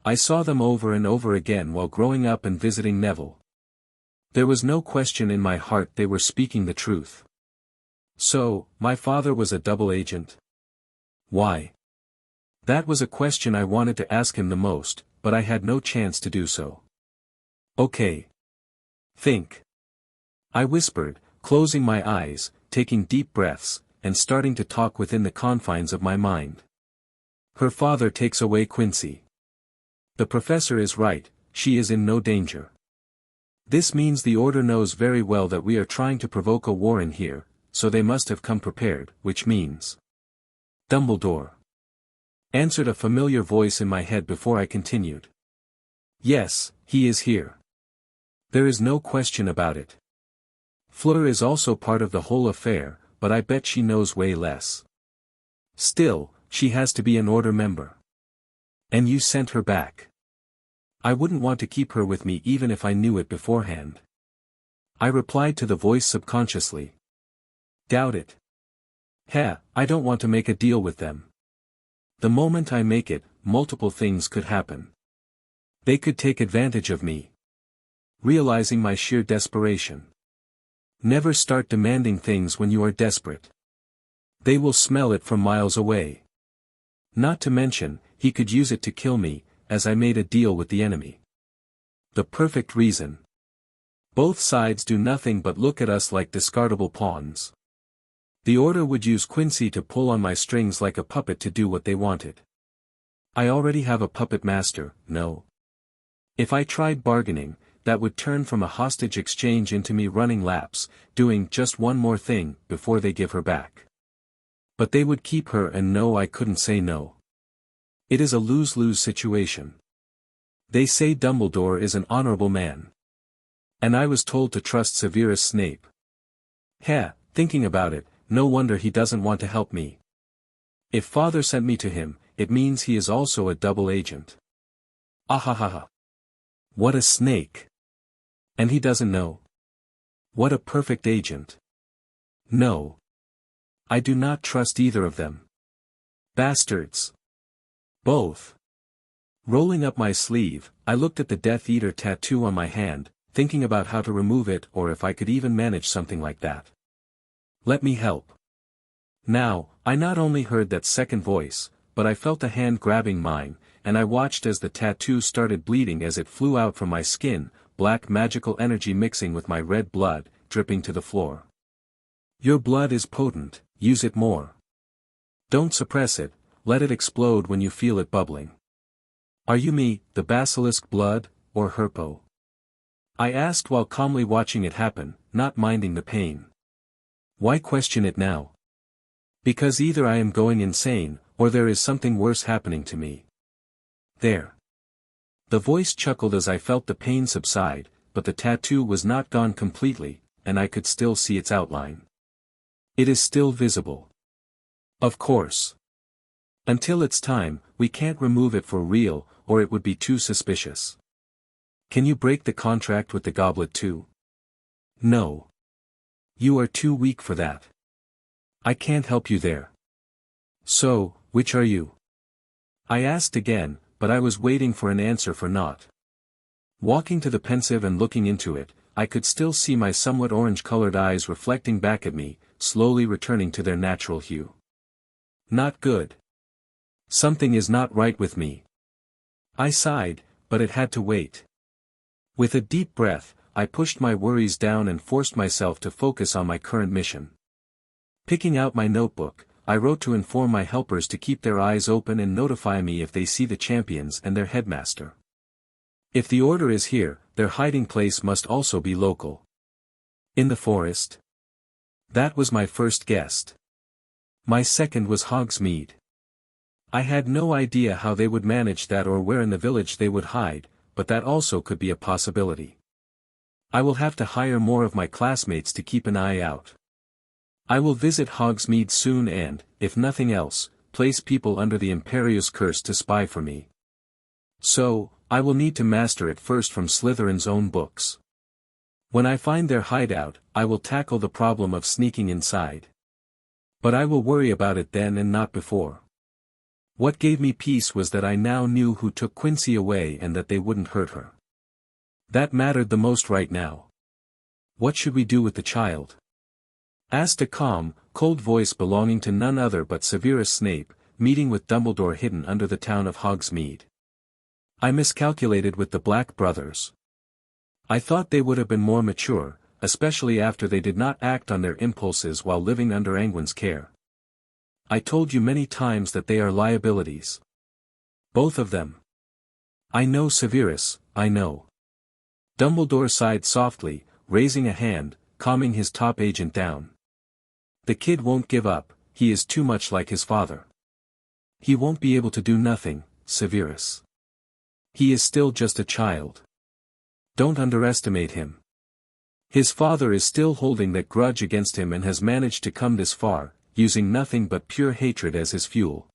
[SPEAKER 1] I saw them over and over again while growing up and visiting Neville. There was no question in my heart they were speaking the truth. So, my father was a double agent? Why? That was a question I wanted to ask him the most, but I had no chance to do so. Okay. Think. I whispered, closing my eyes, taking deep breaths, and starting to talk within the confines of my mind. Her father takes away Quincy. The professor is right, she is in no danger. This means the Order knows very well that we are trying to provoke a war in here, so they must have come prepared, which means... Dumbledore. Answered a familiar voice in my head before I continued. Yes, he is here. There is no question about it. Fleur is also part of the whole affair, but I bet she knows way less. Still, she has to be an Order member. And you sent her back. I wouldn't want to keep her with me even if I knew it beforehand. I replied to the voice subconsciously. Doubt it. I don't want to make a deal with them. The moment I make it, multiple things could happen. They could take advantage of me. Realizing my sheer desperation. Never start demanding things when you are desperate. They will smell it from miles away. Not to mention, he could use it to kill me, as I made a deal with the enemy. The perfect reason. Both sides do nothing but look at us like discardable pawns. The Order would use Quincy to pull on my strings like a puppet to do what they wanted. I already have a puppet master, no. If I tried bargaining, that would turn from a hostage exchange into me running laps, doing just one more thing, before they give her back. But they would keep her and no, I couldn't say no. It is a lose-lose situation. They say Dumbledore is an honorable man. And I was told to trust Severus Snape. Thinking about it, no wonder he doesn't want to help me. If father sent me to him, it means he is also a double agent. Ahahaha. What a snake. And he doesn't know. What a perfect agent. No. I do not trust either of them. Bastards. Both. Rolling up my sleeve, I looked at the Death Eater tattoo on my hand, thinking about how to remove it or if I could even manage something like that. Let me help. Now, I not only heard that second voice, but I felt a hand grabbing mine, and I watched as the tattoo started bleeding as it flew out from my skin, black magical energy mixing with my red blood, dripping to the floor. Your blood is potent, use it more. Don't suppress it, let it explode when you feel it bubbling. Are you me, the basilisk blood, or Herpo? I asked while calmly watching it happen, not minding the pain. Why question it now? Because either I am going insane, or there is something worse happening to me. There. The voice chuckled as I felt the pain subside, but the tattoo was not gone completely, and I could still see its outline. It is still visible. Of course. Until it's time, we can't remove it for real, or it would be too suspicious. Can you break the contract with the goblet too? No. You are too weak for that. I can't help you there. So, which are you? I asked again, but I was waiting for an answer for naught. Walking to the pensive and looking into it, I could still see my somewhat orange-colored eyes reflecting back at me, slowly returning to their natural hue. Not good. Something is not right with me. I sighed, but it had to wait. With a deep breath, I pushed my worries down and forced myself to focus on my current mission. Picking out my notebook, I wrote to inform my helpers to keep their eyes open and notify me if they see the champions and their headmaster. If the Order is here, their hiding place must also be local. In the forest? That was my first guess. My second was Hogsmeade. I had no idea how they would manage that or where in the village they would hide, but that also could be a possibility. I will have to hire more of my classmates to keep an eye out. I will visit Hogsmeade soon and, if nothing else, place people under the Imperio's curse to spy for me. So, I will need to master it first from Slytherin's own books. When I find their hideout, I will tackle the problem of sneaking inside. But I will worry about it then and not before. What gave me peace was that I now knew who took Quincy away and that they wouldn't hurt her. That mattered the most right now. What should we do with the child? Asked a calm, cold voice belonging to none other but Severus Snape, meeting with Dumbledore hidden under the town of Hogsmeade. I miscalculated with the Black brothers. I thought they would have been more mature, especially after they did not act on their impulses while living under Anguine's care. I told you many times that they are liabilities. Both of them. I know, Severus, I know. Dumbledore sighed softly, raising a hand, calming his top agent down. The kid won't give up, he is too much like his father. He won't be able to do nothing, Severus. He is still just a child. Don't underestimate him. His father is still holding that grudge against him and has managed to come this far, using nothing but pure hatred as his fuel.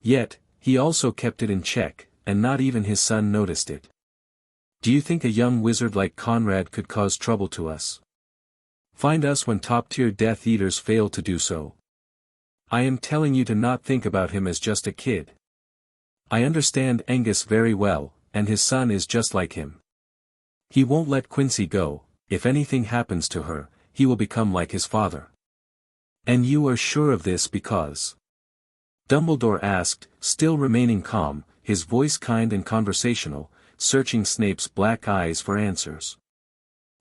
[SPEAKER 1] Yet, he also kept it in check, and not even his son noticed it. Do you think a young wizard like Conrad could cause trouble to us? Find us when top-tier Death Eaters fail to do so? I am telling you to not think about him as just a kid. I understand Angus very well, and his son is just like him. He won't let Quincy go. If anything happens to her, he will become like his father. And you are sure of this because? Dumbledore asked, still remaining calm, his voice kind and conversational, searching Snape's black eyes for answers.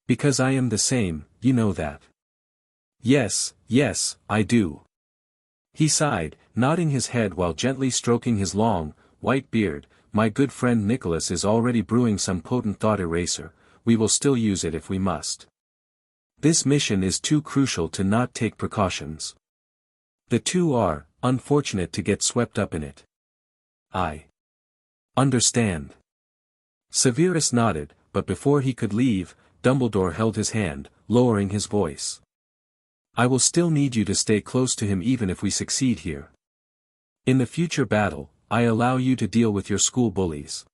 [SPEAKER 1] Because I am the same, you know that. Yes, yes, I do. He sighed, nodding his head while gently stroking his long, white beard. My good friend Nicholas is already brewing some potent thought eraser. We will still use it if we must. This mission is too crucial to not take precautions. The two are, unfortunate to get swept up in it. I understand. Severus nodded, but before he could leave, Dumbledore held his hand, lowering his voice. I will still need you to stay close to him even if we succeed here. In the future battle, I allow you to deal with your school bullies.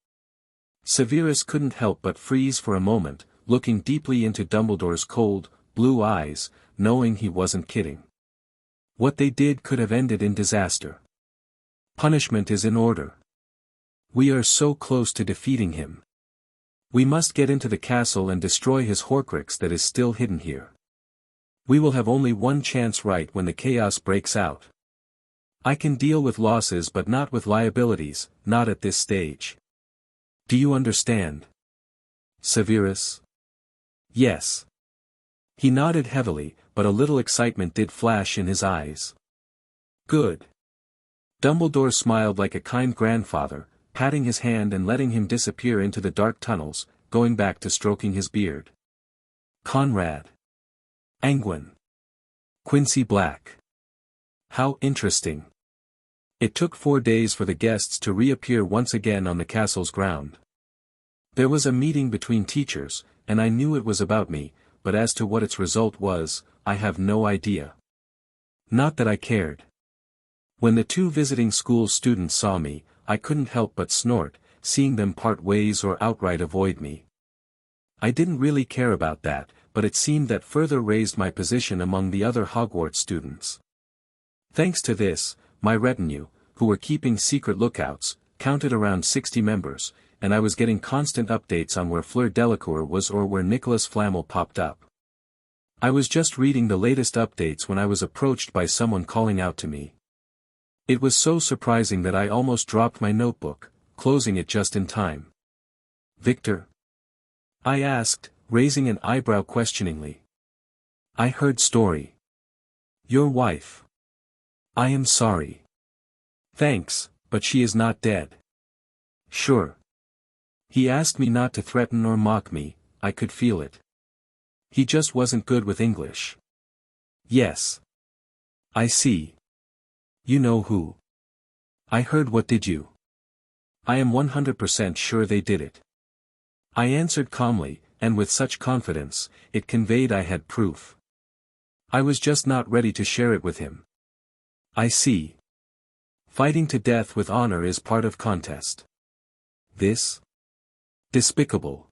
[SPEAKER 1] Severus couldn't help but freeze for a moment, looking deeply into Dumbledore's cold, blue eyes, knowing he wasn't kidding. What they did could have ended in disaster. Punishment is in order. We are so close to defeating him. We must get into the castle and destroy his Horcrux that is still hidden here. We will have only one chance right when the chaos breaks out. I can deal with losses but not with liabilities, not at this stage. Do you understand? Severus? Yes. He nodded heavily, but a little excitement did flash in his eyes. Good. Dumbledore smiled like a kind grandfather, patting his hand and letting him disappear into the dark tunnels, going back to stroking his beard. Conrad. Anguine. Quincy Black. How interesting. It took 4 days for the guests to reappear once again on the castle's ground. There was a meeting between teachers, and I knew it was about me, but as to what its result was, I have no idea. Not that I cared. When the 2 visiting school students saw me, I couldn't help but snort, seeing them part ways or outright avoid me. I didn't really care about that, but it seemed that further raised my position among the other Hogwarts students. Thanks to this, my retinue, who were keeping secret lookouts, counted around 60 members, and I was getting constant updates on where Fleur Delacour was or where Nicholas Flamel popped up. I was just reading the latest updates when I was approached by someone calling out to me. It was so surprising that I almost dropped my notebook, closing it just in time. Victor? I asked, raising an eyebrow questioningly. I heard story. Your wife. I am sorry. Thanks, but she is not dead. Sure. He asked me not to threaten or mock me, I could feel it. He just wasn't good with English. Yes. I see. You know who. I heard. What did you? I am 100% sure they did it. I answered calmly, and with such confidence, it conveyed I had proof. I was just not ready to share it with him. I see. Fighting to death with honor is part of contest. This? Despicable.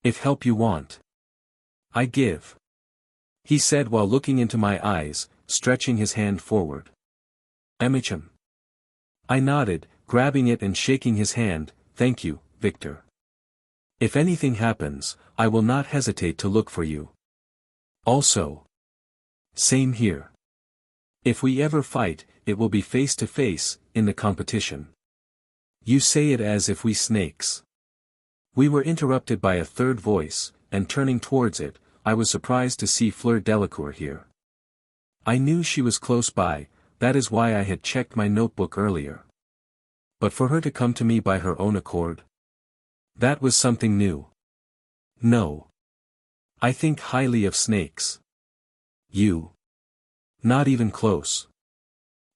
[SPEAKER 1] If help you want, I give. He said while looking into my eyes, stretching his hand forward. Amicham. I nodded, grabbing it and shaking his hand. Thank you, Victor. If anything happens, I will not hesitate to look for you. Also. Same here. If we ever fight, it will be face to face, in the competition. You say it as if we snakes. We were interrupted by a third voice, and turning towards it, I was surprised to see Fleur Delacour here. I knew she was close by, that is why I had checked my notebook earlier. But for her to come to me by her own accord? That was something new. No. I think highly of snakes. You? Not even close.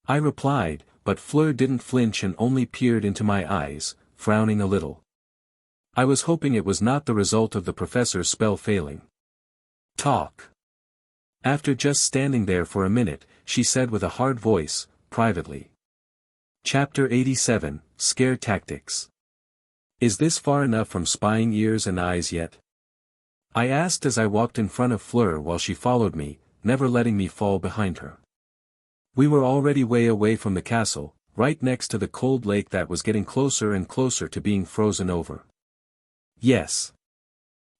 [SPEAKER 1] I replied, but Fleur didn't flinch and only peered into my eyes, frowning a little. I was hoping it was not the result of the professor's spell failing. Talk. After just standing there for a minute, she said with a hard voice, privately. Chapter 87, Scare Tactics. Is this far enough from spying ears and eyes yet? I asked as I walked in front of Fleur while she followed me, never letting me fall behind her. We were already way away from the castle, right next to the cold lake that was getting closer and closer to being frozen over. Yes.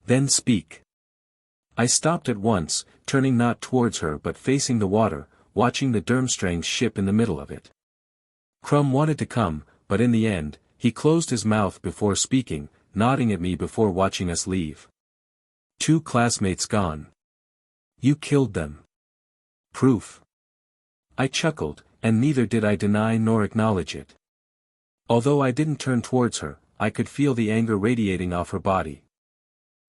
[SPEAKER 1] Then speak. I stopped at once, turning not towards her but facing the water, watching the Durmstrang's ship in the middle of it. Crumb wanted to come, but in the end, he closed his mouth before speaking, nodding at me before watching us leave. 2 classmates gone. You killed them. Proof. I chuckled, and neither did I deny nor acknowledge it. Although I didn't turn towards her, I could feel the anger radiating off her body.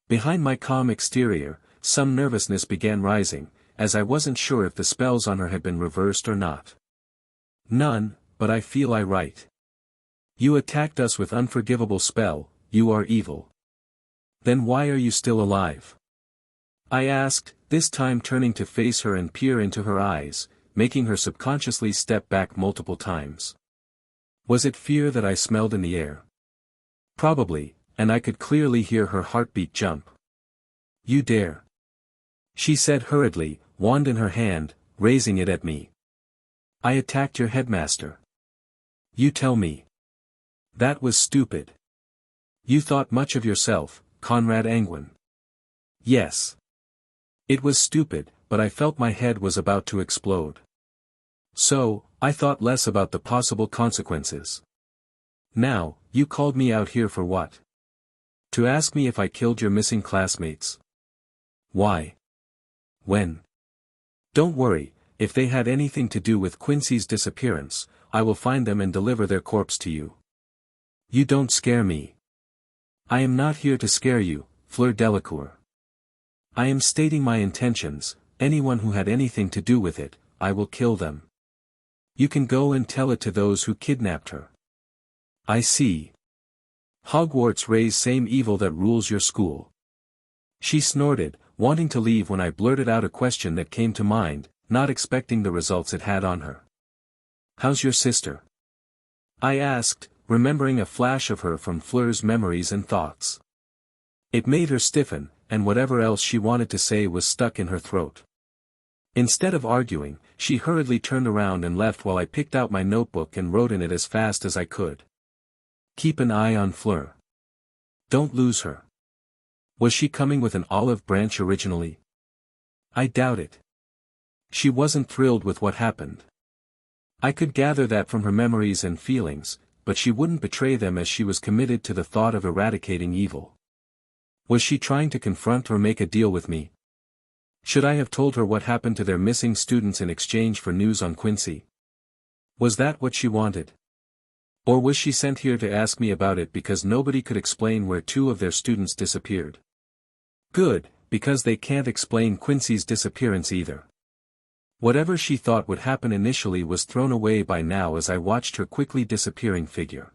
[SPEAKER 1] Behind my calm exterior, some nervousness began rising, as I wasn't sure if the spells on her had been reversed or not. None, but I feel I right. You attacked us with unforgivable spell, you are evil. Then why are you still alive? I asked, this time turning to face her and peer into her eyes, making her subconsciously step back multiple times. Was it fear that I smelled in the air? Probably, and I could clearly hear her heartbeat jump. You dare. She said hurriedly, wand in her hand, raising it at me. I attacked your headmaster. You tell me. That was stupid. You thought much of yourself, Conrad Anguine. Yes. It was stupid, but I felt my head was about to explode. So, I thought less about the possible consequences. Now, you called me out here for what? To ask me if I killed your missing classmates. Why? When? Don't worry, if they had anything to do with Quincy's disappearance, I will find them and deliver their corpse to you. You don't scare me. I am not here to scare you, Fleur Delacour. I am stating my intentions, anyone who had anything to do with it, I will kill them. You can go and tell it to those who kidnapped her. I see. Hogwarts raise same evil that rules your school. She snorted, wanting to leave when I blurted out a question that came to mind, not expecting the results it had on her. How's your sister? I asked, remembering a flash of her from Fleur's memories and thoughts. It made her stiffen, and whatever else she wanted to say was stuck in her throat. Instead of arguing, she hurriedly turned around and left while I picked out my notebook and wrote in it as fast as I could. Keep an eye on Fleur. Don't lose her. Was she coming with an olive branch originally? I doubt it. She wasn't thrilled with what happened. I could gather that from her memories and feelings, but she wouldn't betray them as she was committed to the thought of eradicating evil. Was she trying to confront or make a deal with me? Should I have told her what happened to their missing students in exchange for news on Quincy? Was that what she wanted? Or was she sent here to ask me about it because nobody could explain where 2 of their students disappeared? Good, because they can't explain Quincy's disappearance either. Whatever she thought would happen initially was thrown away by now as I watched her quickly disappearing figure.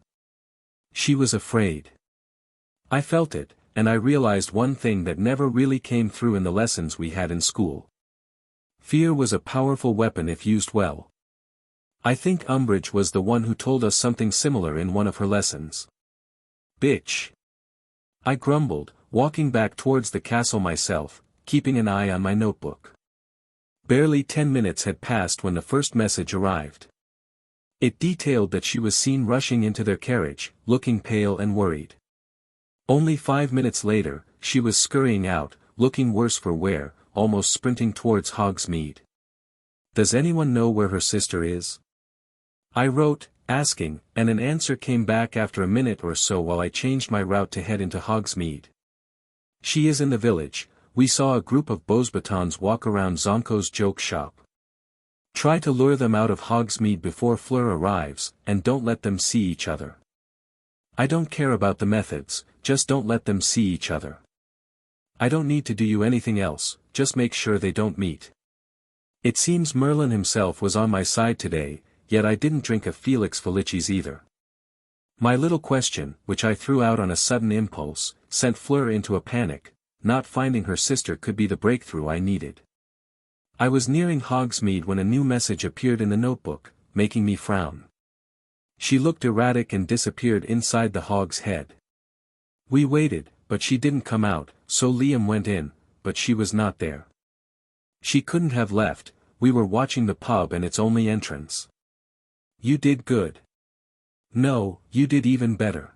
[SPEAKER 1] She was afraid. I felt it, and I realized one thing that never really came through in the lessons we had in school. Fear was a powerful weapon if used well. I think Umbridge was the one who told us something similar in one of her lessons. Bitch. I grumbled, walking back towards the castle myself, keeping an eye on my notebook. Barely 10 minutes had passed when the first message arrived. It detailed that she was seen rushing into their carriage, looking pale and worried. Only 5 minutes later, she was scurrying out, looking worse for wear, almost sprinting towards Hogsmeade. Does anyone know where her sister is? I wrote, asking, and an answer came back after a minute or so while I changed my route to head into Hogsmeade. She is in the village. We saw a group of Beauxbatons walk around Zonko's joke shop. Try to lure them out of Hogsmeade before Fleur arrives, and don't let them see each other. I don't care about the methods, just don't let them see each other. I don't need to do you anything else, just make sure they don't meet. It seems Merlin himself was on my side today, yet I didn't drink a Felix Felicis either. My little question, which I threw out on a sudden impulse, sent Fleur into a panic. Not finding her sister could be the breakthrough I needed. I was nearing Hogsmeade when a new message appeared in the notebook, making me frown. She looked erratic and disappeared inside the hog's head. We waited, but she didn't come out, so Liam went in, but she was not there. She couldn't have left, we were watching the pub and its only entrance. You did good. No, you did even better.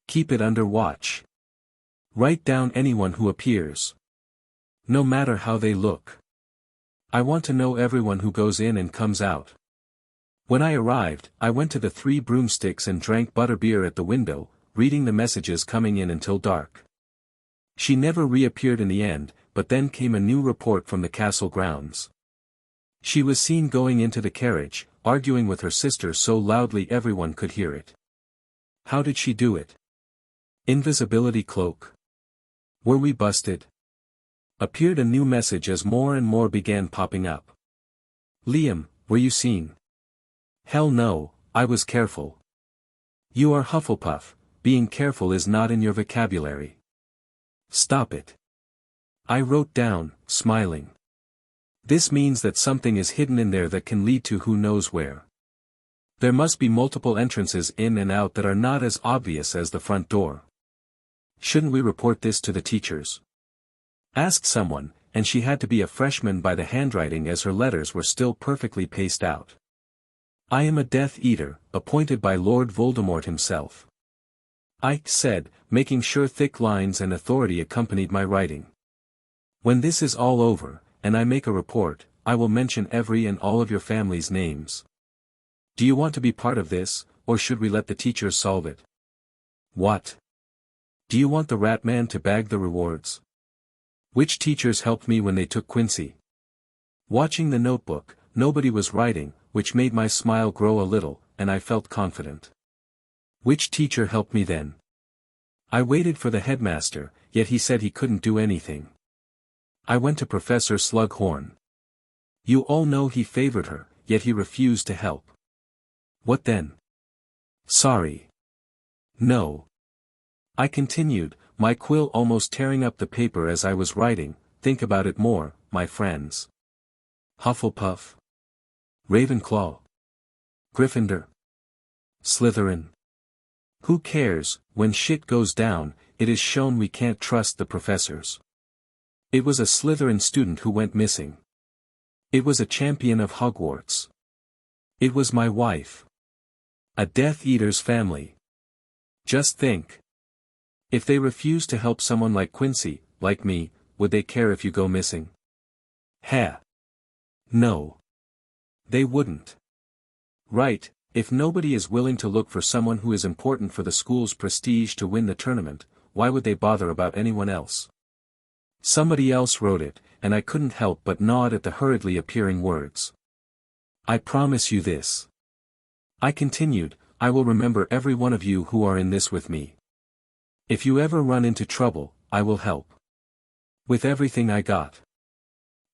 [SPEAKER 1] Keep it under watch. Write down anyone who appears. No matter how they look. I want to know everyone who goes in and comes out. When I arrived, I went to the 3 broomsticks and drank butterbeer at the window, reading the messages coming in until dark. She never reappeared in the end, but then came a new report from the castle grounds. She was seen going into the carriage, arguing with her sister so loudly everyone could hear it. How did she do it? Invisibility cloak. Were we busted? Appeared a new message as more and more began popping up. Liam, were you seen? Hell no, I was careful. You are Hufflepuff, being careful is not in your vocabulary. Stop it. I wrote down, smiling. This means that something is hidden in there that can lead to who knows where. There must be multiple entrances in and out that are not as obvious as the front door. Shouldn't we report this to the teachers? Asked someone, and she had to be a freshman by the handwriting as her letters were still perfectly paced out. I am a Death Eater, appointed by Lord Voldemort himself. I said, making sure thick lines and authority accompanied my writing. When this is all over, and I make a report, I will mention every and all of your family's names. Do you want to be part of this, or should we let the teachers solve it? What? Do you want the Rat Man to bag the rewards? Which teachers helped me when they took Quincy? Watching the notebook, nobody was writing, which made my smile grow a little, and I felt confident. Which teacher helped me then? I waited for the headmaster, yet he said he couldn't do anything. I went to Professor Slughorn. You all know he favored her, yet he refused to help. What then? Sorry. No. I continued, my quill almost tearing up the paper as I was writing. Think about it more, my friends. Hufflepuff. Ravenclaw. Gryffindor. Slytherin. Who cares? When shit goes down, it is shown we can't trust the professors. It was a Slytherin student who went missing. It was a champion of Hogwarts. It was my wife. A Death Eater's family. Just think. If they refuse to help someone like Quincy, like me, would they care if you go missing? Heh. No. They wouldn't. Right, if nobody is willing to look for someone who is important for the school's prestige to win the tournament, why would they bother about anyone else? Somebody else wrote it, and I couldn't help but nod at the hurriedly appearing words. I promise you this. I continued, I will remember every one of you who are in this with me. If you ever run into trouble, I will help. With everything I got.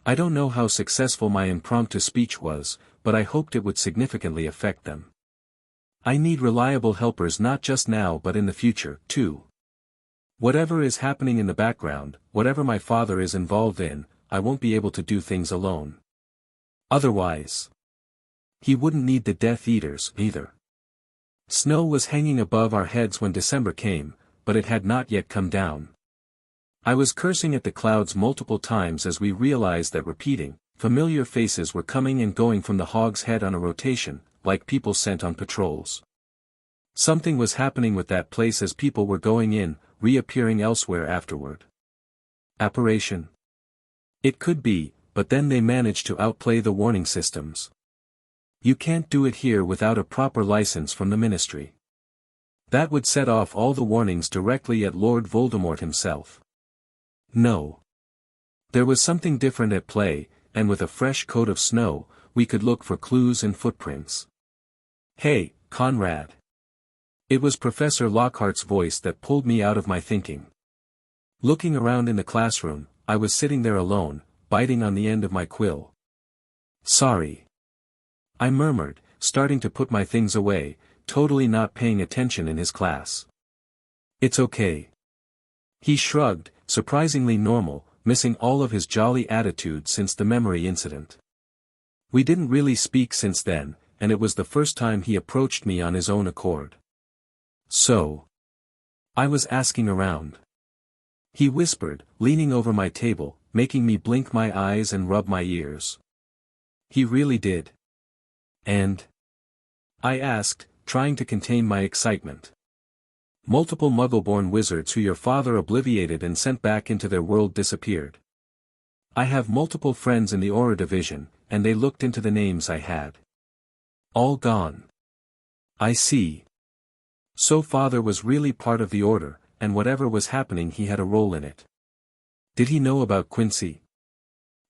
[SPEAKER 1] I don't know how successful my impromptu speech was, but I hoped it would significantly affect them. I need reliable helpers not just now but in the future, too. Whatever is happening in the background, whatever my father is involved in, I won't be able to do things alone. Otherwise. He wouldn't need the Death Eaters, either. Snow was hanging above our heads when December came, but it had not yet come down. I was cursing at the clouds multiple times as we realized that repeating, familiar faces were coming and going from the Hog's Head on a rotation, like people sent on patrols. Something was happening with that place as people were going in, reappearing elsewhere afterward. Apparition? It could be, but then they managed to outplay the warning systems. You can't do it here without a proper license from the Ministry. That would set off all the warnings directly at Lord Voldemort himself. No. There was something different at play, and with a fresh coat of snow, we could look for clues and footprints. Hey, Conrad. It was Professor Lockhart's voice that pulled me out of my thinking. Looking around in the classroom, I was sitting there alone, biting on the end of my quill. Sorry. I murmured, starting to put my things away, totally not paying attention in his class. It's okay. He shrugged, surprisingly normal, missing all of his jolly attitude since the memory incident. We didn't really speak since then, and it was the first time he approached me on his own accord. So. I was asking around. He whispered, leaning over my table, making me blink my eyes and rub my ears. He really did. And? I asked, trying to contain my excitement. Multiple Muggle-born wizards who your father obliviated and sent back into their world disappeared. I have multiple friends in the Aura Division, and they looked into the names I had. All gone. I see. So father was really part of the Order, and whatever was happening he had a role in it. Did he know about Quincy?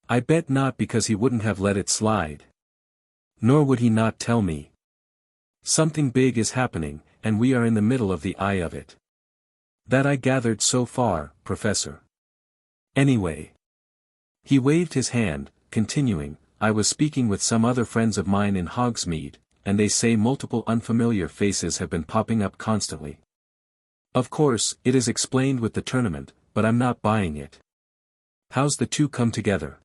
[SPEAKER 1] I bet not, because he wouldn't have let it slide. Nor would he not tell me. Something big is happening, and we are in the middle of the eye of it. That I gathered so far, Professor. Anyway. He waved his hand, continuing, I was speaking with some other friends of mine in Hogsmeade, and they say multiple unfamiliar faces have been popping up constantly. Of course, it is explained with the tournament, but I'm not buying it. How's the two come together?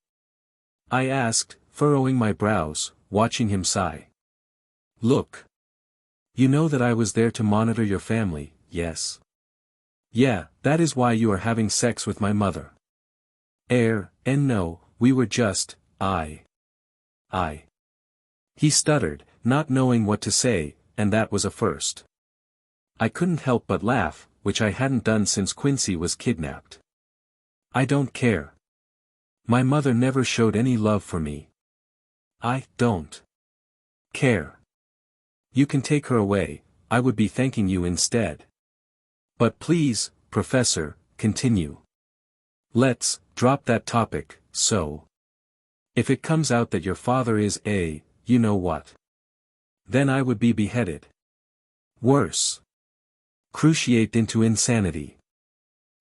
[SPEAKER 1] I asked, furrowing my brows, watching him sigh. Look. You know that I was there to monitor your family, yes? Yeah, that is why you are having sex with my mother. And no, we were just, I. He stuttered, not knowing what to say, and that was a first. I couldn't help but laugh, which I hadn't done since Quincy was kidnapped. I don't care. My mother never showed any love for me. I don't care. You can take her away, I would be thanking you instead. But please, Professor, continue. Let's drop that topic, so. If it comes out that your father is a, you know what? Then I would be beheaded. Worse. Cruciate into insanity.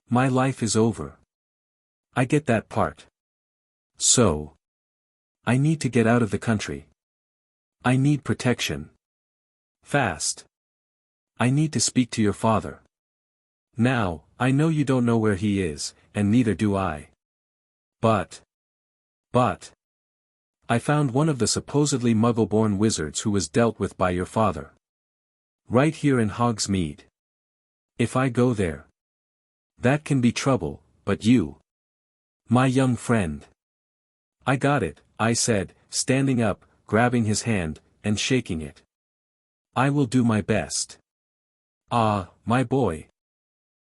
[SPEAKER 1] My life is over. I get that part. So. I need to get out of the country. I need protection. Fast. I need to speak to your father. Now, I know you don't know where he is, and neither do I. But. I found one of the supposedly Muggle-born wizards who was dealt with by your father. Right here in Hogsmeade. If I go there. That can be trouble, but you. My young friend. I got it, I said, standing up, grabbing his hand, and shaking it. I will do my best. Ah, my boy.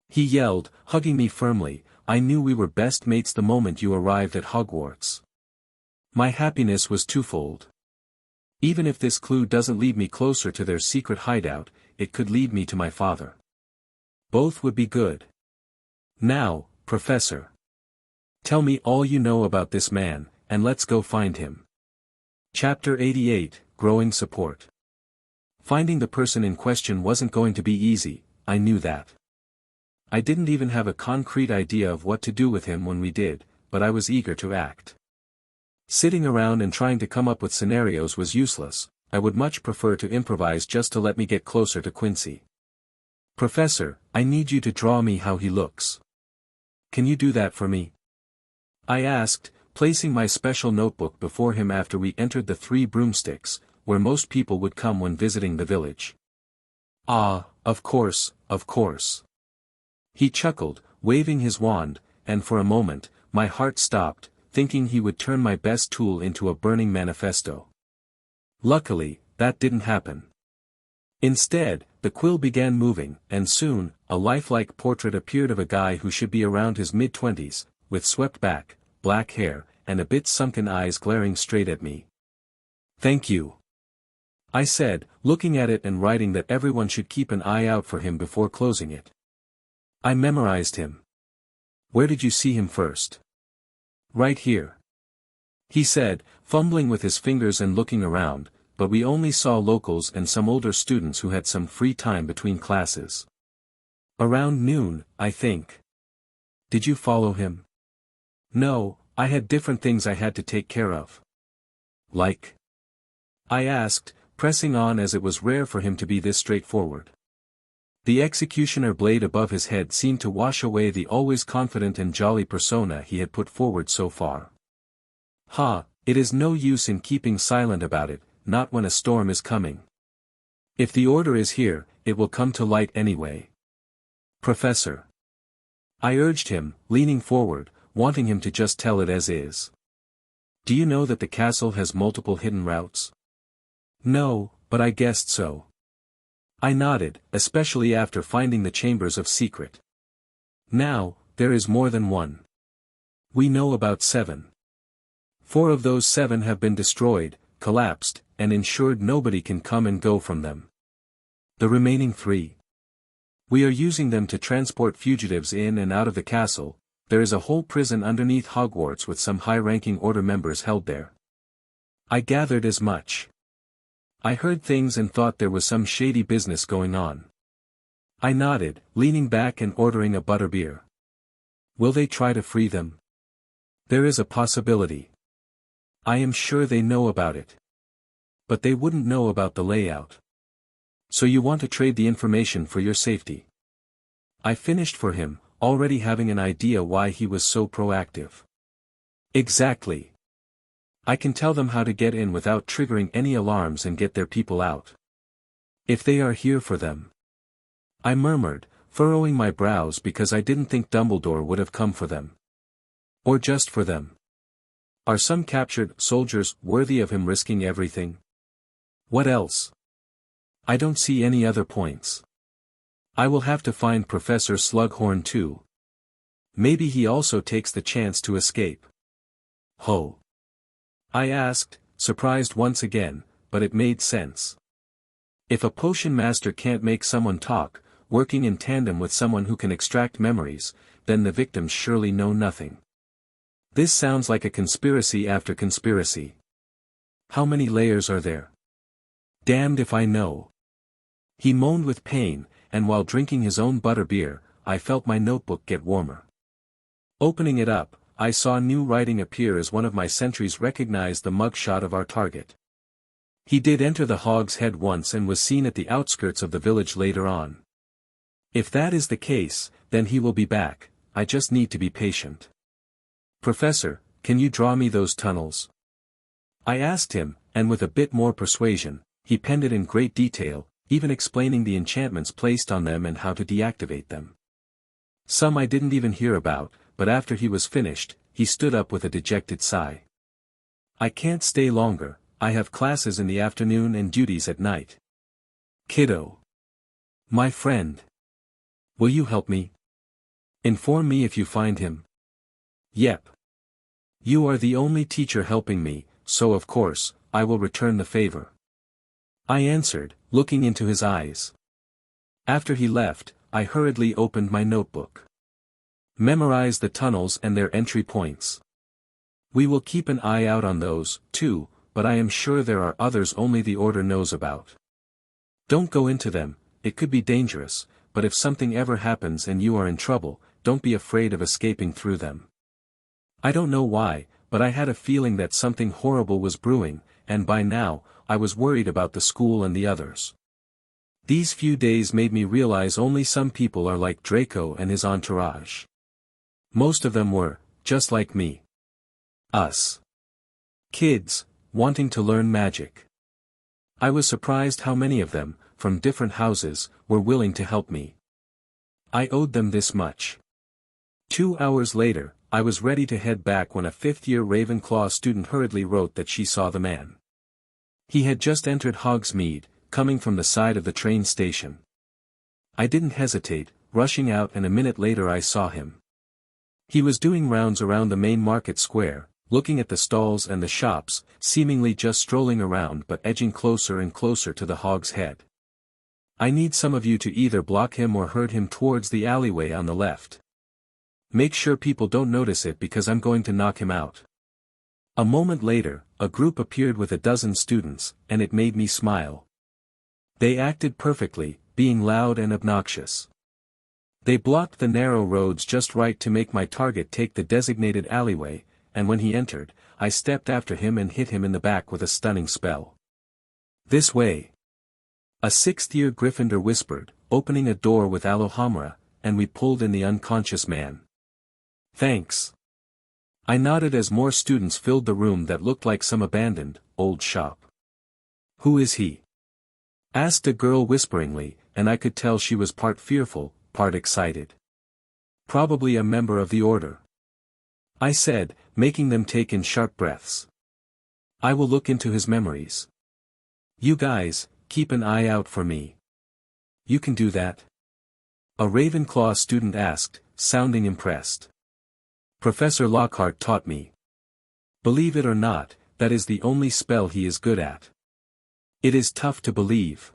[SPEAKER 1] He yelled, hugging me firmly, I knew we were best mates the moment you arrived at Hogwarts. My happiness was twofold. Even if this clue doesn't lead me closer to their secret hideout, it could lead me to my father. Both would be good. Now, Professor. Tell me all you know about this man, and let's go find him. Chapter 88, Growing Support. Finding the person in question wasn't going to be easy, I knew that. I didn't even have a concrete idea of what to do with him when we did, but I was eager to act. Sitting around and trying to come up with scenarios was useless, I would much prefer to improvise just to let me get closer to Quincy. Professor, I need you to draw me how he looks. Can you do that for me? I asked, placing my special notebook before him after we entered the Three Broomsticks, where most people would come when visiting the village. Ah, of course, of course. He chuckled, waving his wand, and for a moment, my heart stopped, thinking he would turn my best tool into a burning manifesto. Luckily, that didn't happen. Instead, the quill began moving, and soon, a lifelike portrait appeared of a guy who should be around his mid-20s, with swept back, black hair, and a bit sunken eyes glaring straight at me. "Thank you," I said, looking at it and writing that everyone should keep an eye out for him before closing it. "I memorized him." "Where did you see him first?" "Right here," he said, fumbling with his fingers and looking around, but we only saw locals and some older students who had some free time between classes. "Around noon, I think." "Did you follow him?" "No, I had different things I had to take care of." "Like?" I asked, pressing on as it was rare for him to be this straightforward. The executioner blade above his head seemed to wash away the always confident and jolly persona he had put forward so far. "Ha, it is no use in keeping silent about it, not when a storm is coming. If the order is here, it will come to light anyway." "Professor," I urged him, leaning forward, wanting him to just tell it as is. "Do you know that the castle has multiple hidden routes?" "No, but I guessed so." I nodded, especially after finding the chambers of secret. "Now, there is more than one. We know about 7. 4 of those 7 have been destroyed, collapsed, and ensured nobody can come and go from them. The remaining 3. We are using them to transport fugitives in and out of the castle. There is a whole prison underneath Hogwarts with some high-ranking order members held there." I gathered as much. I heard things and thought there was some shady business going on. I nodded, leaning back and ordering a butterbeer. "Will they try to free them?" "There is a possibility. I am sure they know about it. But they wouldn't know about the layout. So you want to trade the information for your safety?" I finished for him, already having an idea why he was so proactive. "Exactly. I can tell them how to get in without triggering any alarms and get their people out. If they are here for them." I murmured, furrowing my brows because I didn't think Dumbledore would have come for them. Or just for them. Are some captured soldiers worthy of him risking everything? What else? I don't see any other points. I will have to find Professor Slughorn too. Maybe he also takes the chance to escape. "Ho?" I asked, surprised once again, but it made sense. If a potion master can't make someone talk, working in tandem with someone who can extract memories, then the victims surely know nothing. This sounds like a conspiracy after conspiracy. How many layers are there? Damned if I know. He moaned with pain, and while drinking his own butterbeer, I felt my notebook get warmer. Opening it up, I saw new writing appear as one of my sentries recognized the mugshot of our target. He did enter the Hog's Head once and was seen at the outskirts of the village later on. If that is the case, then he will be back. I just need to be patient. "Professor, can you draw me those tunnels?" I asked him, and with a bit more persuasion, he penned it in great detail, even explaining the enchantments placed on them and how to deactivate them. Some I didn't even hear about, but after he was finished, he stood up with a dejected sigh. "I can't stay longer, I have classes in the afternoon and duties at night." "Kiddo. My friend. Will you help me? Inform me if you find him." "Yep. You are the only teacher helping me, so of course, I will return the favor," I answered, looking into his eyes. After he left, I hurriedly opened my notebook. "Memorize the tunnels and their entry points. We will keep an eye out on those, too, but I am sure there are others only the Order knows about. Don't go into them, it could be dangerous, but if something ever happens and you are in trouble, don't be afraid of escaping through them." I don't know why, but I had a feeling that something horrible was brewing, and by now, I was worried about the school and the others. These few days made me realize only some people are like Draco and his entourage. Most of them were, just like me. Us. Kids, wanting to learn magic. I was surprised how many of them, from different houses, were willing to help me. I owed them this much. 2 hours later, I was ready to head back when a fifth-year Ravenclaw student hurriedly wrote that she saw the man. He had just entered Hogsmeade, coming from the side of the train station. I didn't hesitate, rushing out, and a minute later I saw him. He was doing rounds around the main market square, looking at the stalls and the shops, seemingly just strolling around but edging closer and closer to the Hog's Head. I need some of you to either block him or herd him towards the alleyway on the left. Make sure people don't notice it because I'm going to knock him out. A moment later, a group appeared with a dozen students, and it made me smile. They acted perfectly, being loud and obnoxious. They blocked the narrow roads just right to make my target take the designated alleyway, and when he entered, I stepped after him and hit him in the back with a stunning spell. "This way!" A sixth-year Gryffindor whispered, opening a door with Alohomora, and we pulled in the unconscious man. "Thanks." I nodded as more students filled the room that looked like some abandoned, old shop. "Who is he?" asked a girl whisperingly, and I could tell she was part fearful, part excited. "Probably a member of the Order," I said, making them take in sharp breaths. "I will look into his memories. You guys, keep an eye out for me." "You can do that?" a Ravenclaw student asked, sounding impressed. "Professor Lockhart taught me. Believe it or not, that is the only spell he is good at." "It is tough to believe."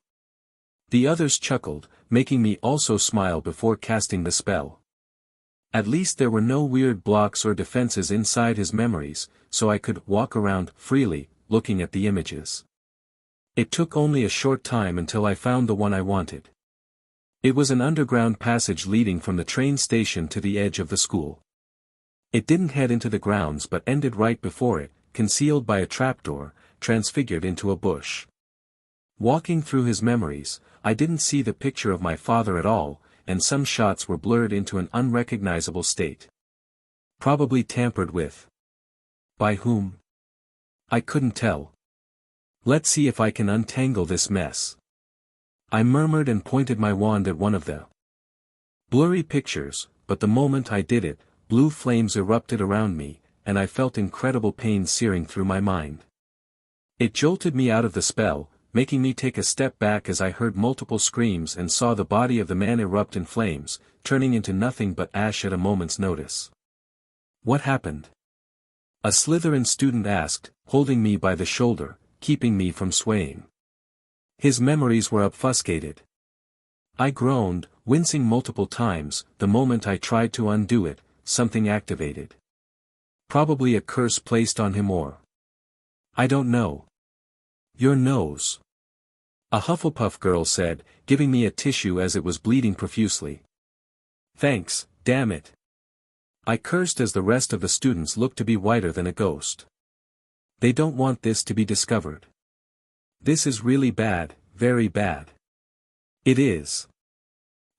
[SPEAKER 1] The others chuckled, making me also smile before casting the spell. At least there were no weird blocks or defenses inside his memories, so I could walk around freely, looking at the images. It took only a short time until I found the one I wanted. It was an underground passage leading from the train station to the edge of the school. It didn't head into the grounds but ended right before it, concealed by a trapdoor, transfigured into a bush. Walking through his memories, I didn't see the picture of my father at all, and some shots were blurred into an unrecognizable state. Probably tampered with. By whom? I couldn't tell. "Let's see if I can untangle this mess." I murmured and pointed my wand at one of the blurry pictures, but the moment I did it, blue flames erupted around me, and I felt incredible pain searing through my mind. It jolted me out of the spell, making me take a step back as I heard multiple screams and saw the body of the man erupt in flames, turning into nothing but ash at a moment's notice. "What happened?" a Slytherin student asked, holding me by the shoulder, keeping me from swaying. "His memories were obfuscated." I groaned, wincing multiple times. The moment I tried to undo it, something activated. Probably a curse placed on him or... I don't know. "Your nose," a Hufflepuff girl said, giving me a tissue as it was bleeding profusely. "Thanks, damn it." I cursed as the rest of the students looked to be whiter than a ghost. They don't want this to be discovered. This is really bad, very bad. It is.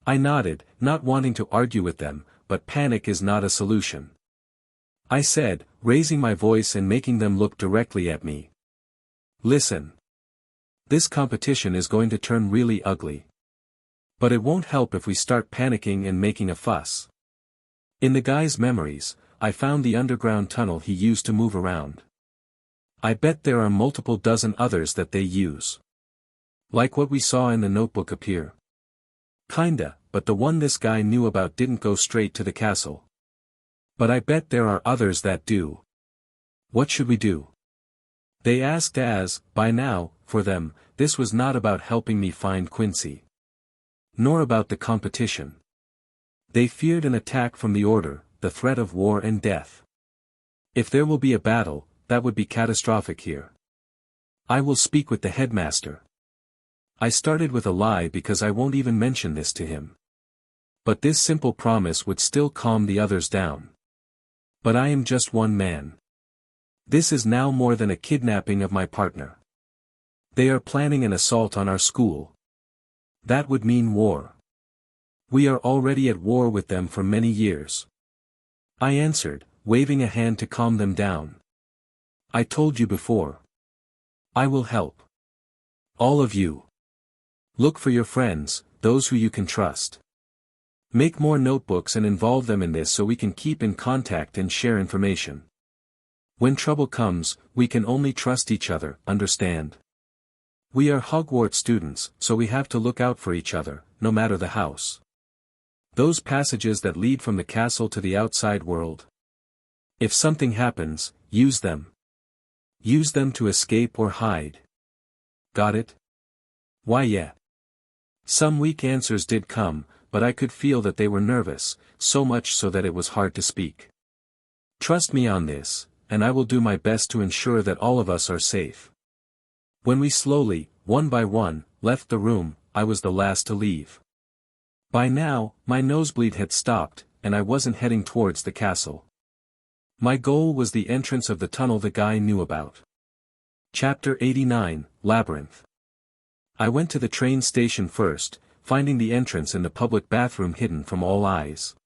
[SPEAKER 1] I nodded, not wanting to argue with them, but panic is not a solution. I said, raising my voice and making them look directly at me. "Listen. This competition is going to turn really ugly. But it won't help if we start panicking and making a fuss. In the guy's memories, I found the underground tunnel he used to move around. I bet there are multiple dozen others that they use. Like what we saw in the notebook appear. Kinda, but the one this guy knew about didn't go straight to the castle. But I bet there are others that do. What should we do?" They asked as, by now, for them, this was not about helping me find Quincy. Nor about the competition. They feared an attack from the Order, the threat of war and death. If there will be a battle, that would be catastrophic here. "I will speak with the headmaster." I started with a lie because I won't even mention this to him. But this simple promise would still calm the others down. But I am just one man. This is now more than a kidnapping of my partner. They are planning an assault on our school. That would mean war. We are already at war with them for many years. I answered, waving a hand to calm them down. "I told you before. I will help." All of you. Look for your friends, those who you can trust. Make more notebooks and involve them in this so we can keep in contact and share information. When trouble comes, we can only trust each other, understand? We are Hogwarts students, so we have to look out for each other, no matter the house. Those passages that lead from the castle to the outside world. If something happens, use them. Use them to escape or hide. Got it? Why yeah. Some weak answers did come, but I could feel that they were nervous, so much so that it was hard to speak. Trust me on this, and I will do my best to ensure that all of us are safe. When we slowly, one by one, left the room, I was the last to leave. By now, my nosebleed had stopped, and I wasn't heading towards the castle. My goal was the entrance of the tunnel the guy knew about. Chapter 89, Labyrinth. I went to the train station first, finding the entrance in the public bathroom hidden from all eyes.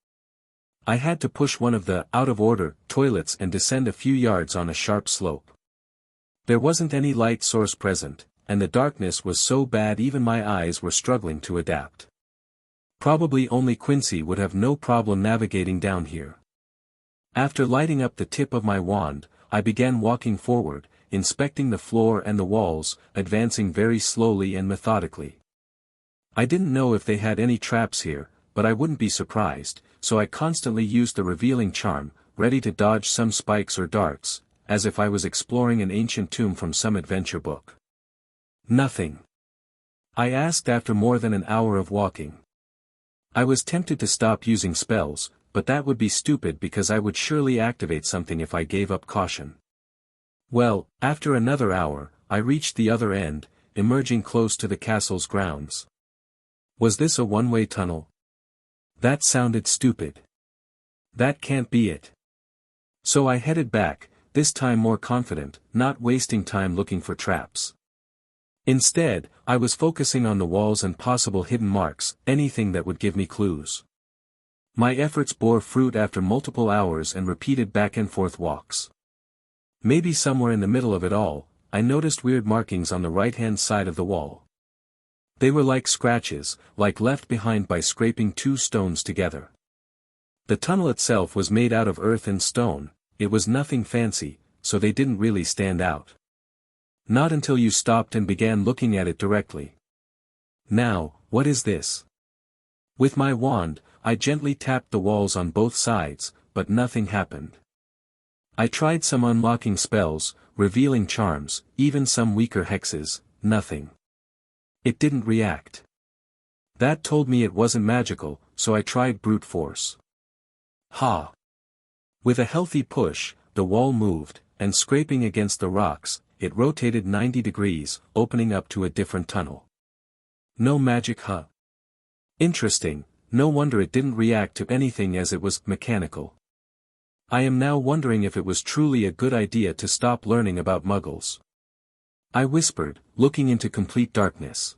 [SPEAKER 1] I had to push one of the out-of-order toilets and descend a few yards on a sharp slope. There wasn't any light source present, and the darkness was so bad even my eyes were struggling to adapt. Probably only Quincy would have no problem navigating down here. After lighting up the tip of my wand, I began walking forward, inspecting the floor and the walls, advancing very slowly and methodically. I didn't know if they had any traps here, but I wouldn't be surprised, so I constantly used the revealing charm, ready to dodge some spikes or darts, as if I was exploring an ancient tomb from some adventure book. Nothing. I asked after more than an hour of walking. I was tempted to stop using spells, but that would be stupid because I would surely activate something if I gave up caution. Well, after another hour, I reached the other end, emerging close to the castle's grounds. Was this a one-way tunnel? That sounded stupid. That can't be it. So I headed back, this time more confident, not wasting time looking for traps. Instead, I was focusing on the walls and possible hidden marks, anything that would give me clues. My efforts bore fruit after multiple hours and repeated back-and-forth walks. Maybe somewhere in the middle of it all, I noticed weird markings on the right-hand side of the wall. They were like scratches, like left behind by scraping two stones together. The tunnel itself was made out of earth and stone, it was nothing fancy, so they didn't really stand out. Not until you stopped and began looking at it directly. Now, what is this? With my wand, I gently tapped the walls on both sides, but nothing happened. I tried some unlocking spells, revealing charms, even some weaker hexes, nothing. It didn't react. That told me it wasn't magical, so I tried brute force. Ha! With a healthy push, the wall moved, and scraping against the rocks, it rotated 90 degrees, opening up to a different tunnel. No magic, huh? Interesting, no wonder it didn't react to anything as it was mechanical. I am now wondering if it was truly a good idea to stop learning about muggles. I whispered, looking into complete darkness.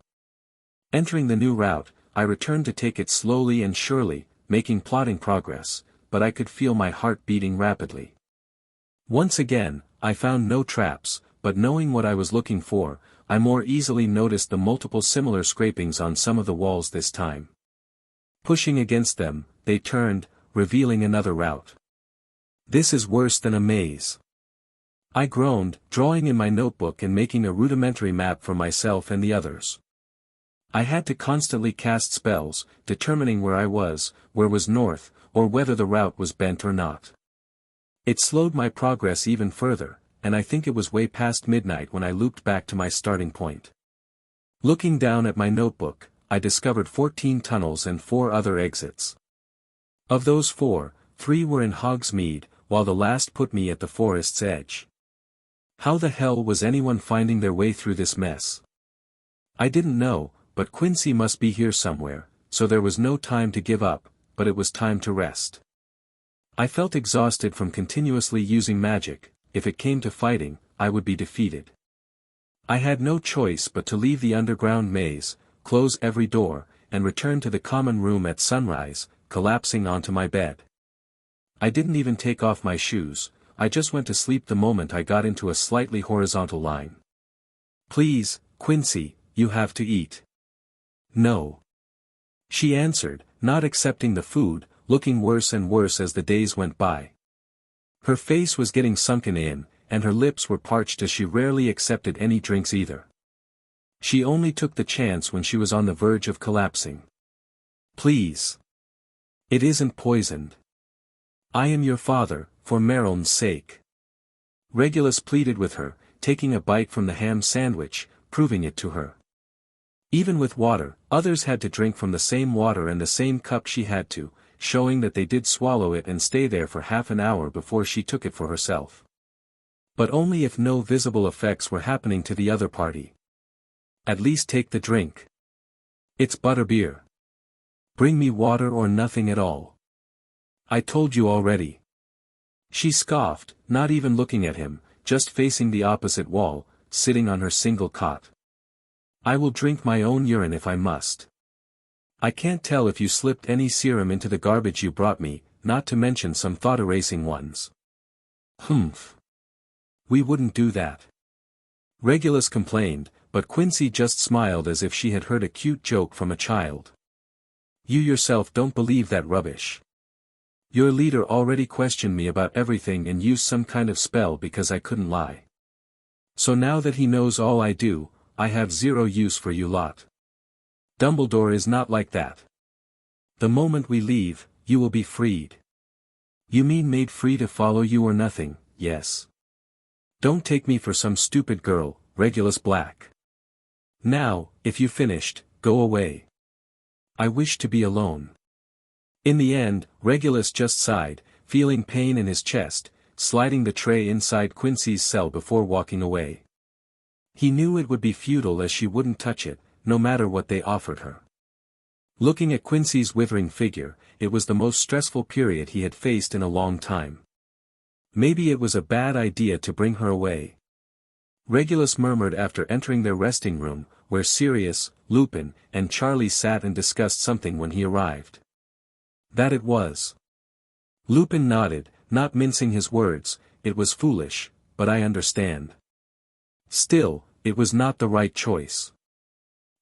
[SPEAKER 1] Entering the new route, I returned to take it slowly and surely, making plodding progress, but I could feel my heart beating rapidly. Once again, I found no traps, but knowing what I was looking for, I more easily noticed the multiple similar scrapings on some of the walls this time. Pushing against them, they turned, revealing another route. This is worse than a maze. I groaned, drawing in my notebook and making a rudimentary map for myself and the others. I had to constantly cast spells, determining where was north, or whether the route was bent or not. It slowed my progress even further, and I think it was way past midnight when I looped back to my starting point. Looking down at my notebook, I discovered 14 tunnels and 4 other exits. Of those 4, 3 were in Hogsmeade, while the last put me at the forest's edge. How the hell was anyone finding their way through this mess? I didn't know, but Quincy must be here somewhere, so there was no time to give up, but it was time to rest. I felt exhausted from continuously using magic. If it came to fighting, I would be defeated. I had no choice but to leave the underground maze, close every door, and return to the common room at sunrise, collapsing onto my bed. I didn't even take off my shoes, I just went to sleep the moment I got into a slightly horizontal line. Please, Quincy, you have to eat. No. She answered, not accepting the food, looking worse and worse as the days went by. Her face was getting sunken in, and her lips were parched as she rarely accepted any drinks either. She only took the chance when she was on the verge of collapsing. Please. It isn't poisoned. I am your father, for Meryl's sake. Regulus pleaded with her, taking a bite from the ham sandwich, proving it to her. Even with water, others had to drink from the same water and the same cup she had to, showing that they did swallow it and stay there for half an hour before she took it for herself. But only if no visible effects were happening to the other party. At least take the drink. It's butterbeer. Bring me water or nothing at all. I told you already. She scoffed, not even looking at him, just facing the opposite wall, sitting on her single cot. I will drink my own urine if I must. I can't tell if you slipped any serum into the garbage you brought me, not to mention some thought-erasing ones. Humph. We wouldn't do that. Regulus complained, but Quincy just smiled as if she had heard a cute joke from a child. You yourself don't believe that rubbish. Your leader already questioned me about everything and used some kind of spell because I couldn't lie. So now that he knows all I do, I have zero use for you lot. Dumbledore is not like that. The moment we leave, you will be freed. You mean made free to follow you or nothing, yes. Don't take me for some stupid girl, Regulus Black. Now, if you finished, go away. I wish to be alone. In the end, Regulus just sighed, feeling pain in his chest, sliding the tray inside Quincy's cell before walking away. He knew it would be futile as she wouldn't touch it, no matter what they offered her. Looking at Quincy's withering figure, it was the most stressful period he had faced in a long time. Maybe it was a bad idea to bring her away. Regulus murmured after entering their resting room, where Sirius, Lupin, and Charlie sat and discussed something when he arrived. That it was. Lupin nodded, not mincing his words, it was foolish, but I understand. Still, it was not the right choice.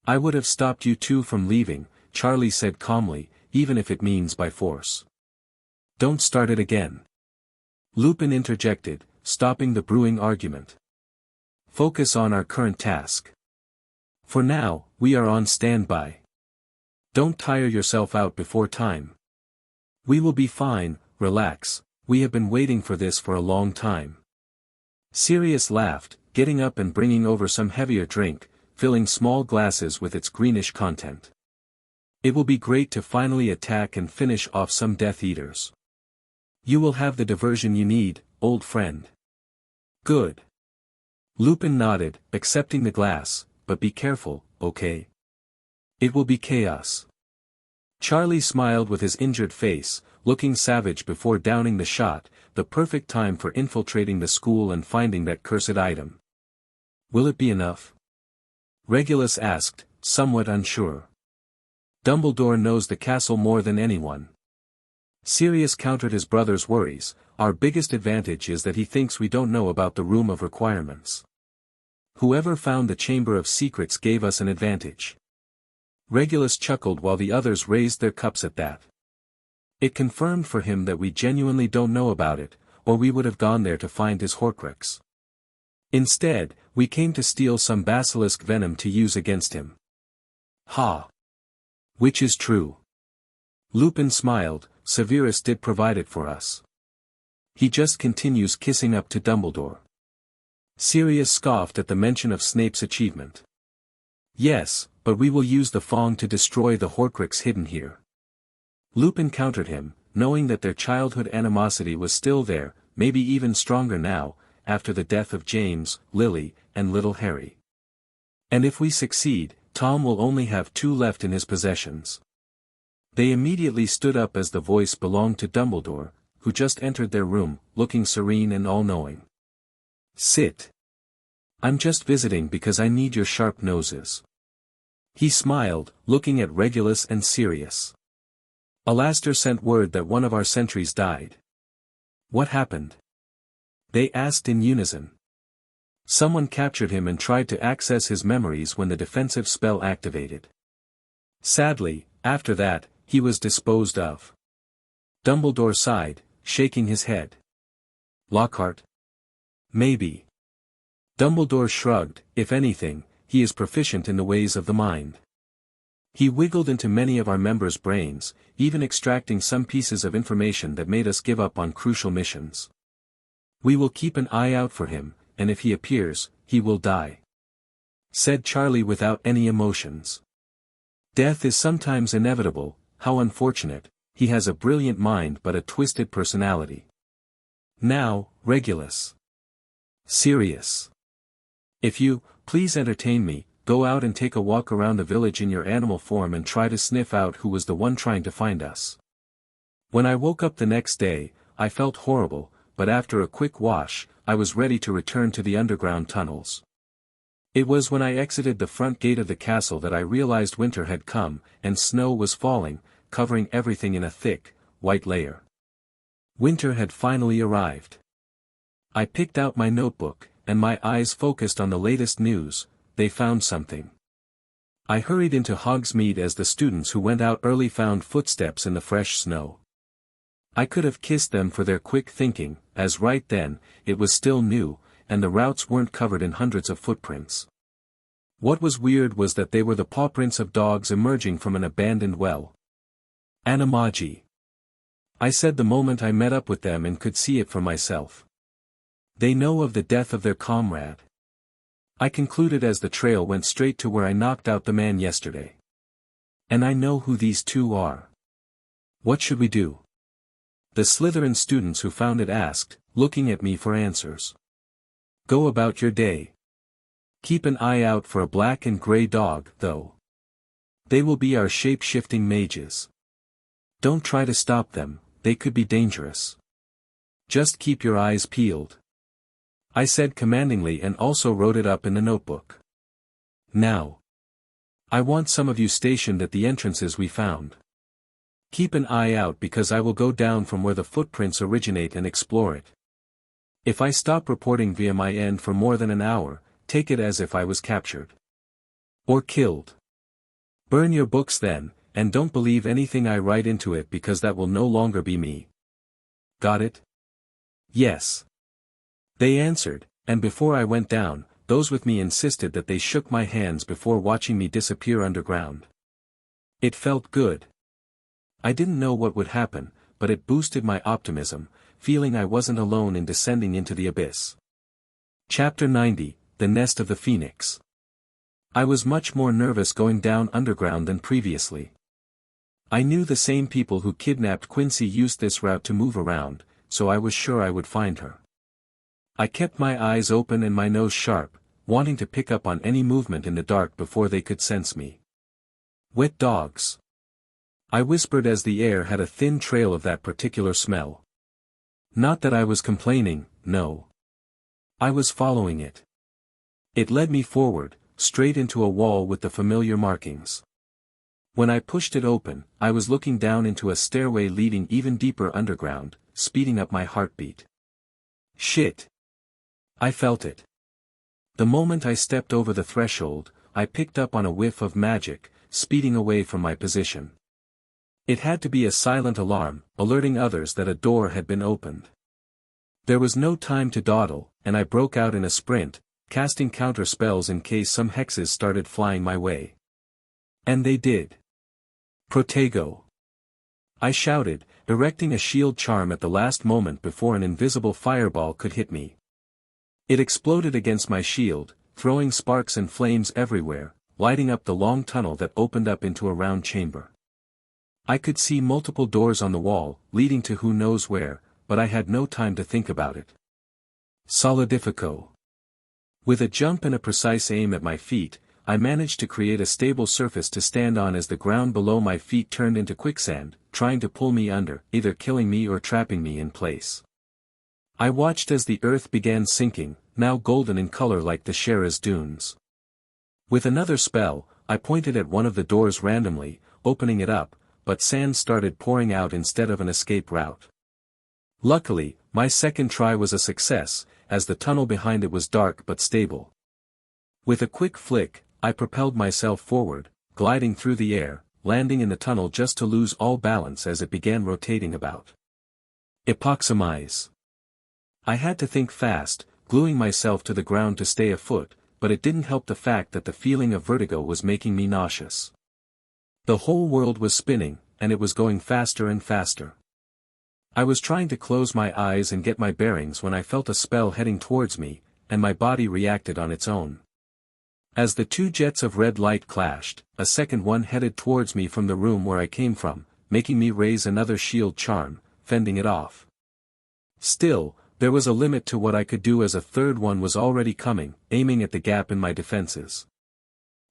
[SPEAKER 1] I would have stopped you two from leaving, Charlie said calmly, even if it means by force. Don't start it again. Lupin interjected, stopping the brewing argument. Focus on our current task. For now, we are on standby. Don't tire yourself out before time. We will be fine, relax, we have been waiting for this for a long time. Sirius laughed, getting up and bringing over some heavier drink, filling small glasses with its greenish content. It will be great to finally attack and finish off some Death Eaters. You will have the diversion you need, old friend. Good. Lupin nodded, accepting the glass, but be careful, okay? It will be chaos. Charlie smiled with his injured face, looking savage before downing the shot, the perfect time for infiltrating the school and finding that cursed item. Will it be enough? Regulus asked, somewhat unsure. Dumbledore knows the castle more than anyone. Sirius countered his brother's worries, our biggest advantage is that he thinks we don't know about the Room of Requirements. Whoever found the Chamber of Secrets gave us an advantage. Regulus chuckled while the others raised their cups at that. It confirmed for him that we genuinely don't know about it, or we would have gone there to find his Horcrux. Instead, we came to steal some basilisk venom to use against him. Ha! Which is true. Lupin smiled, Severus did provide it for us. He just continues kissing up to Dumbledore. Sirius scoffed at the mention of Snape's achievement. Yes, but we will use the Fong to destroy the Horcrux hidden here. Lupin countered him, knowing that their childhood animosity was still there, maybe even stronger now, after the death of James, Lily, and little Harry. And if we succeed, Tom will only have 2 left in his possessions. They immediately stood up as the voice belonged to Dumbledore, who just entered their room, looking serene and all-knowing. Sit. I'm just visiting because I need your sharp noses. He smiled, looking at Regulus and Sirius. Alastor sent word that one of our sentries died. What happened? They asked in unison. Someone captured him and tried to access his memories when the defensive spell activated. Sadly, after that, he was disposed of. Dumbledore sighed, shaking his head. Lockhart? Maybe. Dumbledore shrugged. If anything, he is proficient in the ways of the mind. He wiggled into many of our members' brains, even extracting some pieces of information that made us give up on crucial missions. We will keep an eye out for him, and if he appears, he will die," said Charlie without any emotions. "Death is sometimes inevitable. How unfortunate. He has a brilliant mind but a twisted personality. Now, Regulus. Sirius. If you, please entertain me, go out and take a walk around the village in your animal form and try to sniff out who was the one trying to find us." When I woke up the next day, I felt horrible, but after a quick wash, I was ready to return to the underground tunnels. It was when I exited the front gate of the castle that I realized winter had come, and snow was falling, covering everything in a thick, white layer. Winter had finally arrived. I picked out my notebook, and my eyes focused on the latest news. They found something. I hurried into Hogsmeade as the students who went out early found footsteps in the fresh snow. I could have kissed them for their quick thinking, as right then, it was still new, and the routes weren't covered in hundreds of footprints. What was weird was that they were the pawprints of dogs emerging from an abandoned well. Animagi. I said the moment I met up with them and could see it for myself. They know of the death of their comrade. I concluded as the trail went straight to where I knocked out the man yesterday. And I know who these two are. What should we do? The Slytherin students who found it asked, looking at me for answers. Go about your day. Keep an eye out for a black and grey dog, though. They will be our shape-shifting mages. Don't try to stop them, they could be dangerous. Just keep your eyes peeled. I said commandingly and also wrote it up in the notebook. Now. I want some of you stationed at the entrances we found. Keep an eye out because I will go down from where the footprints originate and explore it. If I stop reporting via my end for more than an hour, take it as if I was captured. Or killed. Burn your books then, and don't believe anything I write into it because that will no longer be me. Got it? Yes. They answered, and before I went down, those with me insisted that they shook my hands before watching me disappear underground. It felt good. I didn't know what would happen, but it boosted my optimism, feeling I wasn't alone in descending into the abyss. Chapter 90, The Nest of the Phoenix. I was much more nervous going down underground than previously. I knew the same people who kidnapped Quincy used this route to move around, so I was sure I would find her. I kept my eyes open and my nose sharp, wanting to pick up on any movement in the dark before they could sense me. Wet dogs. I whispered as the air had a thin trail of that particular smell. Not that I was complaining, no. I was following it. It led me forward, straight into a wall with the familiar markings. When I pushed it open, I was looking down into a stairway leading even deeper underground, speeding up my heartbeat. Shit. I felt it. The moment I stepped over the threshold, I picked up on a whiff of magic, speeding away from my position. It had to be a silent alarm, alerting others that a door had been opened. There was no time to dawdle, and I broke out in a sprint, casting counter spells in case some hexes started flying my way. And they did. Protego. I shouted, erecting a shield charm at the last moment before an invisible fireball could hit me. It exploded against my shield, throwing sparks and flames everywhere, lighting up the long tunnel that opened up into a round chamber. I could see multiple doors on the wall, leading to who knows where, but I had no time to think about it. Solidifico. With a jump and a precise aim at my feet, I managed to create a stable surface to stand on as the ground below my feet turned into quicksand, trying to pull me under, either killing me or trapping me in place. I watched as the earth began sinking, now golden in color like the Shiraz dunes. With another spell, I pointed at one of the doors randomly, opening it up, but sand started pouring out instead of an escape route. Luckily, my second try was a success, as the tunnel behind it was dark but stable. With a quick flick, I propelled myself forward, gliding through the air, landing in the tunnel just to lose all balance as it began rotating about. Epoxymize. I had to think fast, gluing myself to the ground to stay afoot, but it didn't help the fact that the feeling of vertigo was making me nauseous. The whole world was spinning, and it was going faster and faster. I was trying to close my eyes and get my bearings when I felt a spell heading towards me, and my body reacted on its own. As the two jets of red light clashed, a second one headed towards me from the room where I came from, making me raise another shield charm, fending it off. Still, there was a limit to what I could do as a third one was already coming, aiming at the gap in my defenses.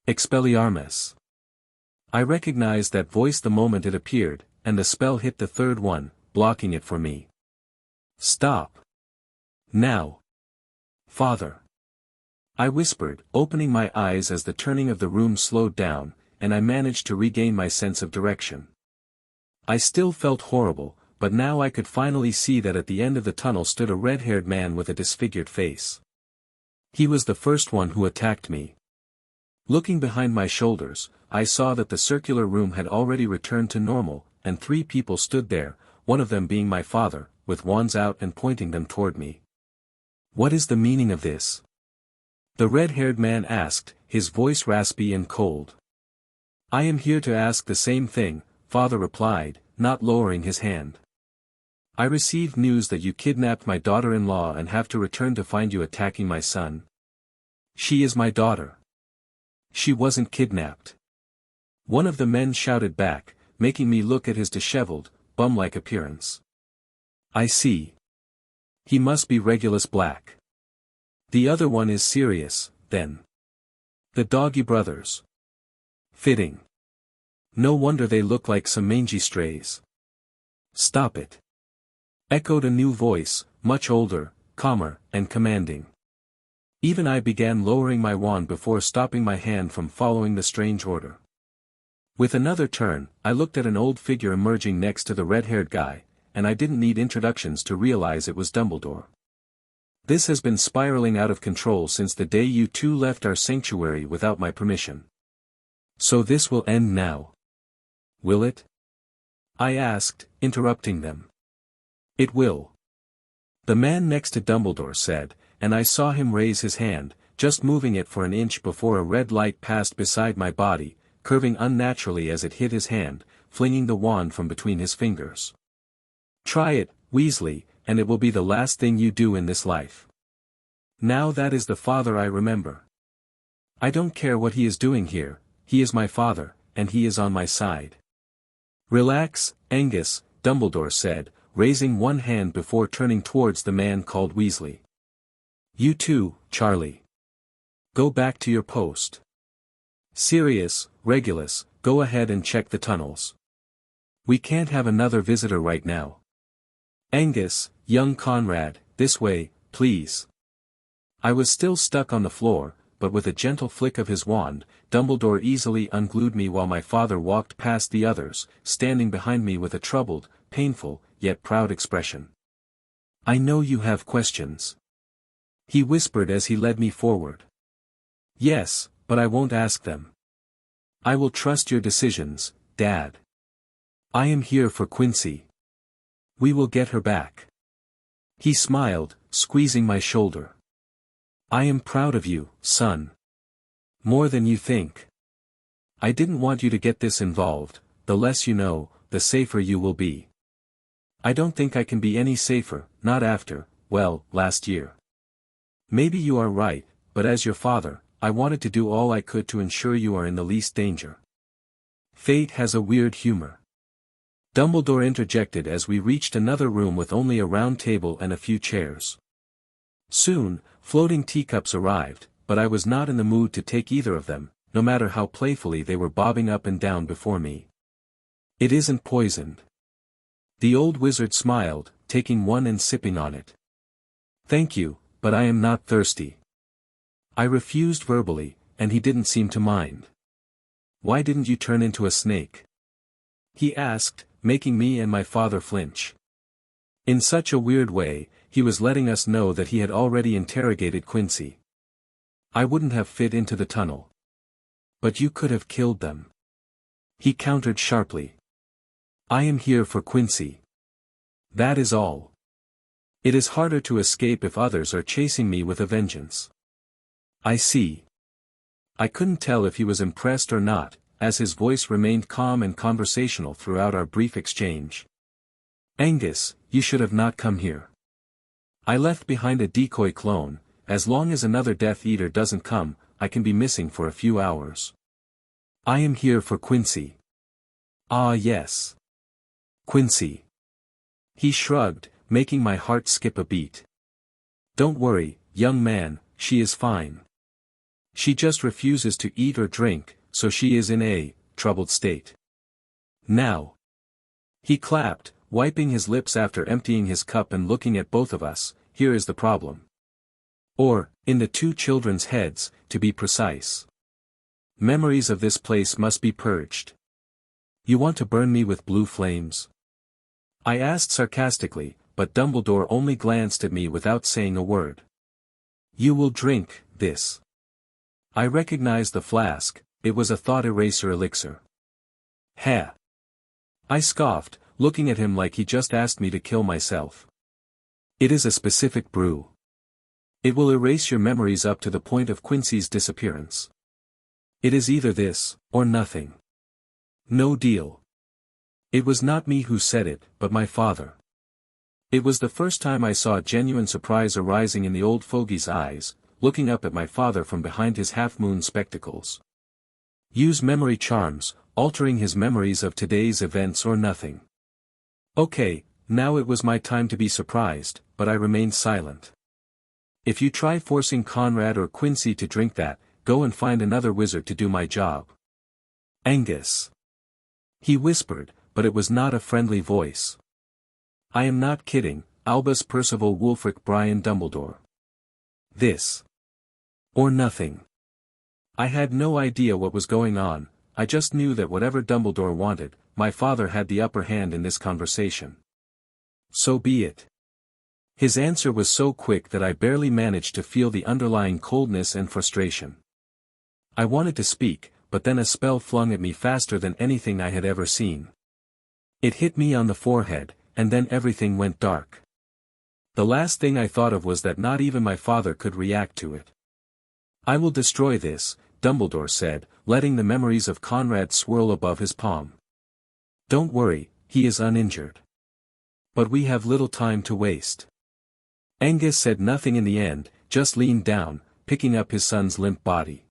[SPEAKER 1] Expelliarmus. I recognized that voice the moment it appeared, and the spell hit the third one, blocking it for me. Stop. Now. Father. I whispered, opening my eyes as the turning of the room slowed down, and I managed to regain my sense of direction. I still felt horrible, but now I could finally see that at the end of the tunnel stood a red-haired man with a disfigured face. He was the first one who attacked me. Looking behind my shoulders, I saw that the circular room had already returned to normal, and 3 people stood there, one of them being my father, with wands out and pointing them toward me. What is the meaning of this? The red-haired man asked, his voice raspy and cold. I am here to ask the same thing, Father replied, not lowering his hand. I received news that you kidnapped my daughter-in-law and have to return to find you attacking my son. She is my daughter. She wasn't kidnapped. One of the men shouted back, making me look at his disheveled, bum-like appearance. I see. He must be Regulus Black. The other one is Sirius, then. The Doggy Brothers. Fitting. No wonder they look like some mangy strays. Stop it. Echoed a new voice, much older, calmer, and commanding. Even I began lowering my wand before stopping my hand from following the strange order. With another turn, I looked at an old figure emerging next to the red-haired guy, and I didn't need introductions to realize it was Dumbledore. This has been spiraling out of control since the day you two left our sanctuary without my permission. So this will end now. Will it? I asked, interrupting them. It will. The man next to Dumbledore said, and I saw him raise his hand, just moving it for an inch before a red light passed beside my body, curving unnaturally as it hit his hand, flinging the wand from between his fingers. Try it, Weasley, and it will be the last thing you do in this life. Now that is the father I remember. I don't care what he is doing here, he is my father, and he is on my side. Relax, Angus, Dumbledore said, raising one hand before turning towards the man called Weasley. You too, Charlie. Go back to your post. Sirius, Regulus, go ahead and check the tunnels. We can't have another visitor right now. Angus, young Conrad, this way, please. I was still stuck on the floor, but with a gentle flick of his wand, Dumbledore easily unglued me while my father walked past the others, standing behind me with a troubled, painful, yet proud expression. I know you have questions. He whispered as he led me forward. Yes, but I won't ask them. I will trust your decisions, Dad. I am here for Quincy. We will get her back. He smiled, squeezing my shoulder. I am proud of you, son. More than you think. I didn't want you to get this involved, the less you know, the safer you will be. I don't think I can be any safer, not after, well, last year. Maybe you are right, but as your father, I wanted to do all I could to ensure you are in the least danger. Fate has a weird humor. Dumbledore interjected as we reached another room with only a round table and a few chairs. Soon, floating teacups arrived, but I was not in the mood to take either of them, no matter how playfully they were bobbing up and down before me. It isn't poisoned. The old wizard smiled, taking one and sipping on it. Thank you, but I am not thirsty. I refused verbally, and he didn't seem to mind. Why didn't you turn into a snake? He asked, making me and my father flinch. In such a weird way, he was letting us know that he had already interrogated Quincy. I wouldn't have fit into the tunnel. But you could have killed them. He countered sharply. I am here for Quincy. That is all. It is harder to escape if others are chasing me with a vengeance. I see. I couldn't tell if he was impressed or not, as his voice remained calm and conversational throughout our brief exchange. Angus, you should have not come here. I left behind a decoy clone. As long as another Death Eater doesn't come, I can be missing for a few hours. I am here for Quincy. Ah yes. Quincy. He shrugged, making my heart skip a beat. Don't worry, young man, she is fine. She just refuses to eat or drink, so she is in a troubled state. Now. He clapped, wiping his lips after emptying his cup and looking at both of us. Here is the problem. Or, in the two children's heads, to be precise. Memories of this place must be purged. You want to burn me with blue flames? I asked sarcastically, but Dumbledore only glanced at me without saying a word. You will drink this. I recognized the flask, it was a thought eraser elixir. Ha! I scoffed, looking at him like he just asked me to kill myself. It is a specific brew. It will erase your memories up to the point of Quincy's disappearance. It is either this, or nothing. No deal. It was not me who said it, but my father. It was the first time I saw genuine surprise arising in the old fogey's eyes, looking up at my father from behind his half-moon spectacles. Use memory charms, altering his memories of today's events or nothing. Okay, now it was my time to be surprised, but I remained silent. If you try forcing Conrad or Quincy to drink that, go and find another wizard to do my job. Angus. He whispered, but it was not a friendly voice. I am not kidding, Albus Percival Wulfric Brian Dumbledore. This. Or nothing. I had no idea what was going on, I just knew that whatever Dumbledore wanted, my father had the upper hand in this conversation. So be it. His answer was so quick that I barely managed to feel the underlying coldness and frustration. I wanted to speak, but then a spell flung at me faster than anything I had ever seen. It hit me on the forehead, and then everything went dark. The last thing I thought of was that not even my father could react to it. I will destroy this, Dumbledore said, letting the memories of Conrad swirl above his palm. Don't worry, he is uninjured. But we have little time to waste. Angus said nothing in the end, just leaned down, picking up his son's limp body.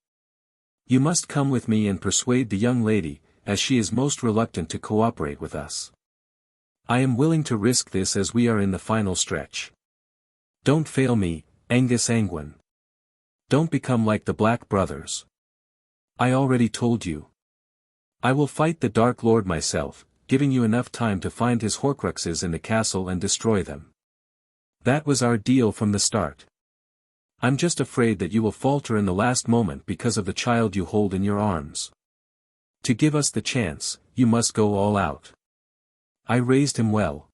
[SPEAKER 1] You must come with me and persuade the young lady, as she is most reluctant to cooperate with us. I am willing to risk this as we are in the final stretch. Don't fail me, Angus Anguine. Don't become like the Black Brothers. I already told you. I will fight the Dark Lord myself, giving you enough time to find his Horcruxes in the castle and destroy them. That was our deal from the start. I'm just afraid that you will falter in the last moment because of the child you hold in your arms. To give us the chance, you must go all out. I raised him well.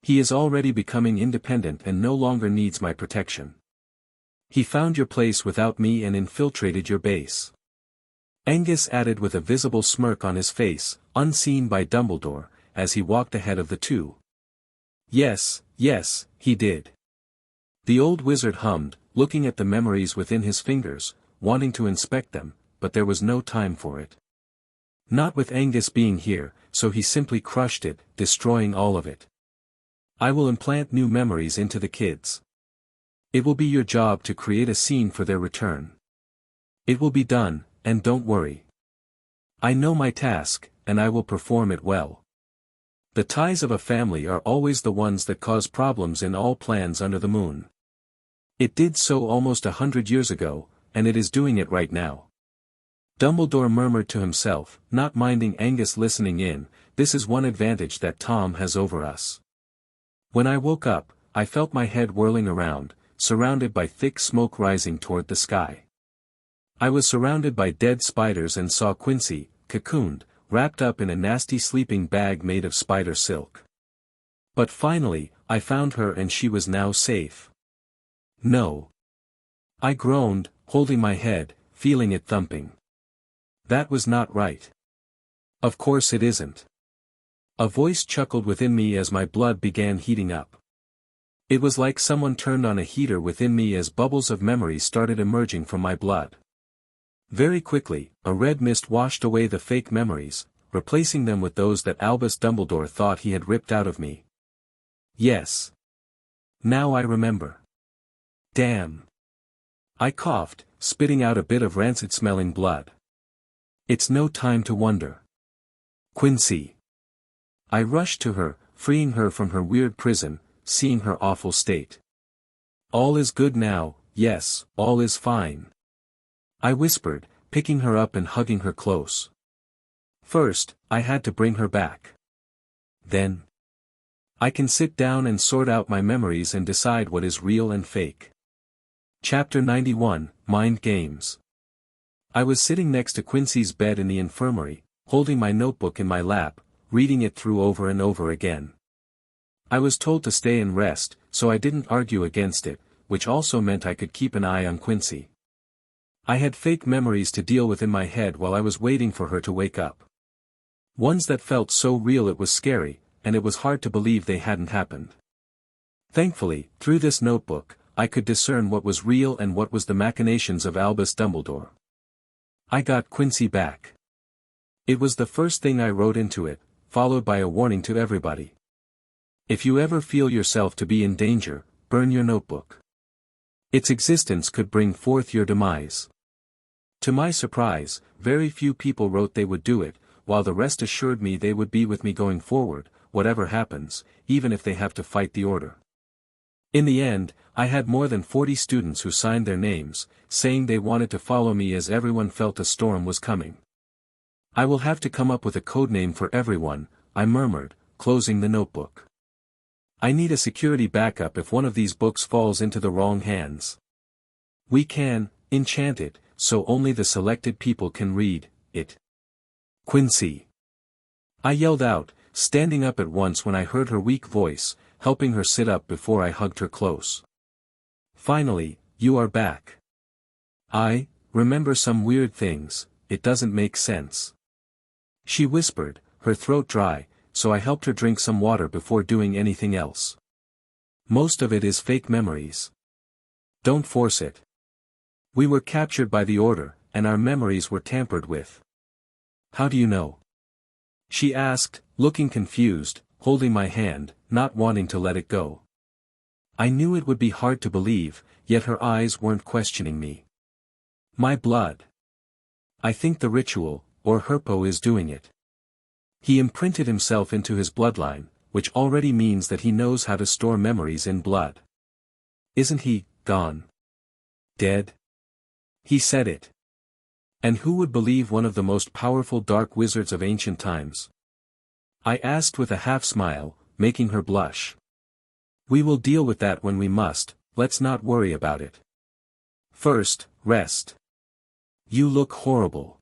[SPEAKER 1] He is already becoming independent and no longer needs my protection. He found your place without me and infiltrated your base. Angus added with a visible smirk on his face, unseen by Dumbledore, as he walked ahead of the two. Yes, he did. The old wizard hummed, looking at the memories within his fingers, wanting to inspect them, but there was no time for it. Not with Angus being here, so he simply crushed it, destroying all of it. I will implant new memories into the kids. It will be your job to create a scene for their return. It will be done, and don't worry. I know my task, and I will perform it well. The ties of a family are always the ones that cause problems in all plans under the moon. It did so almost 100 years ago, and it is doing it right now. Dumbledore murmured to himself, not minding Angus listening in, this is one advantage that Tom has over us. When I woke up, I felt my head whirling around, surrounded by thick smoke rising toward the sky. I was surrounded by dead spiders and saw Quincy, cocooned, wrapped up in a nasty sleeping bag made of spider silk. But finally, I found her and she was now safe. No. I groaned, holding my head, feeling it thumping. That was not right. Of course it isn't. A voice chuckled within me as my blood began heating up. It was like someone turned on a heater within me as bubbles of memory started emerging from my blood. Very quickly, a red mist washed away the fake memories, replacing them with those that Albus Dumbledore thought he had ripped out of me. Yes. Now I remember. Damn. I coughed, spitting out a bit of rancid-smelling blood. It's no time to wonder. Quincy. I rushed to her, freeing her from her weird prison, seeing her awful state. All is good now, yes, all is fine. I whispered, picking her up and hugging her close. First, I had to bring her back. Then, I can sit down and sort out my memories and decide what is real and fake. Chapter 91, Mind Games. I was sitting next to Quincy's bed in the infirmary, holding my notebook in my lap, reading it through over and over again. I was told to stay and rest, so I didn't argue against it, which also meant I could keep an eye on Quincy. I had fake memories to deal with in my head while I was waiting for her to wake up. Ones that felt so real it was scary, and it was hard to believe they hadn't happened. Thankfully, through this notebook, I could discern what was real and what was the machinations of Albus Dumbledore. I got Quincy back. It was the first thing I wrote into it, followed by a warning to everybody. If you ever feel yourself to be in danger, burn your notebook. Its existence could bring forth your demise. To my surprise, very few people wrote they would do it, while the rest assured me they would be with me going forward, whatever happens, even if they have to fight the order. In the end, I had more than 40 students who signed their names, saying they wanted to follow me as everyone felt a storm was coming. I will have to come up with a codename for everyone, I murmured, closing the notebook. I need a security backup if one of these books falls into the wrong hands. We can enchant it, so only the selected people can read it. Quincy. I yelled out, standing up at once when I heard her weak voice, helping her sit up before I hugged her close. Finally, you are back. I remember some weird things, it doesn't make sense. She whispered, her throat dry, so I helped her drink some water before doing anything else. Most of it is fake memories. Don't force it. We were captured by the Order, and our memories were tampered with. How do you know? She asked, looking confused, holding my hand, not wanting to let it go. I knew it would be hard to believe, yet her eyes weren't questioning me. My blood. I think the ritual, or Herpo is doing it. He imprinted himself into his bloodline, which already means that he knows how to store memories in blood. Isn't he gone? Dead? He said it. And who would believe one of the most powerful dark wizards of ancient times? I asked with a half-smile, making her blush. We will deal with that when we must, let's not worry about it. First, rest. You look horrible.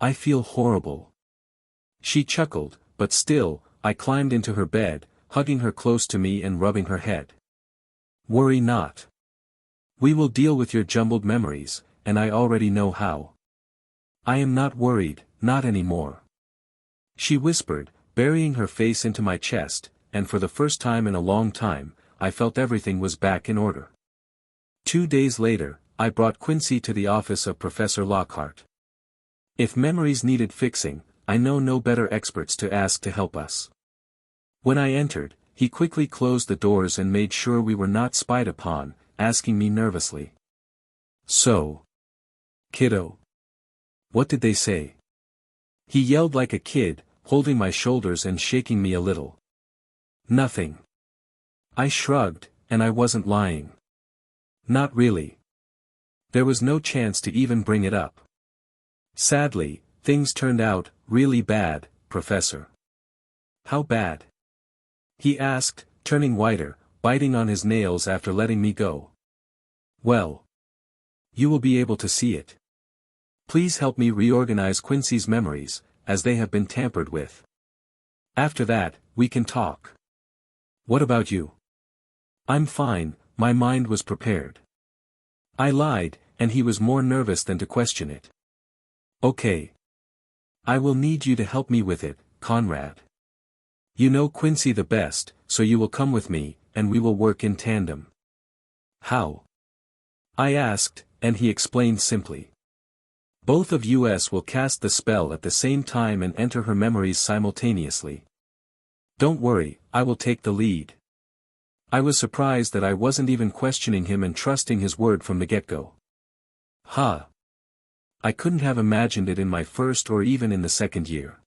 [SPEAKER 1] I feel horrible. She chuckled, but still, I climbed into her bed, hugging her close to me and rubbing her head. Worry not. We will deal with your jumbled memories, and I already know how. I am not worried, not anymore. She whispered, burying her face into my chest, and for the first time in a long time, I felt everything was back in order. 2 days later, I brought Quincy to the office of Professor Lockhart. If memories needed fixing, I know no better experts to ask to help us. When I entered, he quickly closed the doors and made sure we were not spied upon, asking me nervously. So, kiddo. What did they say? He yelled like a kid, holding my shoulders and shaking me a little. Nothing. I shrugged, and I wasn't lying. Not really. There was no chance to even bring it up. Sadly, things turned out really bad, Professor. How bad? He asked, turning whiter, biting on his nails after letting me go. Well. You will be able to see it. Please help me reorganize Quincy's memories, as they have been tampered with. After that, we can talk. What about you? I'm fine, my mind was prepared. I lied, and he was more nervous than to question it. Okay. I will need you to help me with it, Conrad. You know Quincy the best, so you will come with me, and we will work in tandem. How? I asked, and he explained simply. Both of us will cast the spell at the same time and enter her memories simultaneously. Don't worry, I will take the lead. I was surprised that I wasn't even questioning him and trusting his word from the get-go. Ha! I couldn't have imagined it in my first or even in the second year.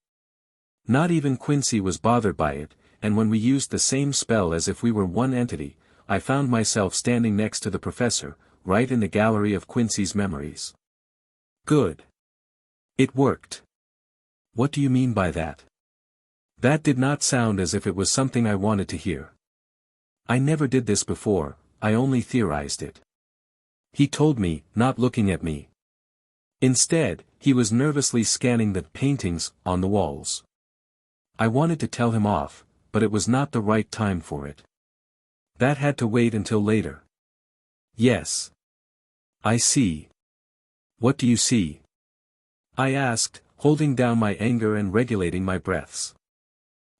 [SPEAKER 1] Not even Quincy was bothered by it, and when we used the same spell as if we were one entity, I found myself standing next to the professor, right in the gallery of Quincy's memories. Good. It worked. What do you mean by that? That did not sound as if it was something I wanted to hear. I never did this before, I only theorized it. He told me, not looking at me. Instead, he was nervously scanning the paintings on the walls. I wanted to tell him off, but it was not the right time for it. That had to wait until later. Yes. I see. What do you see? I asked, holding down my anger and regulating my breaths.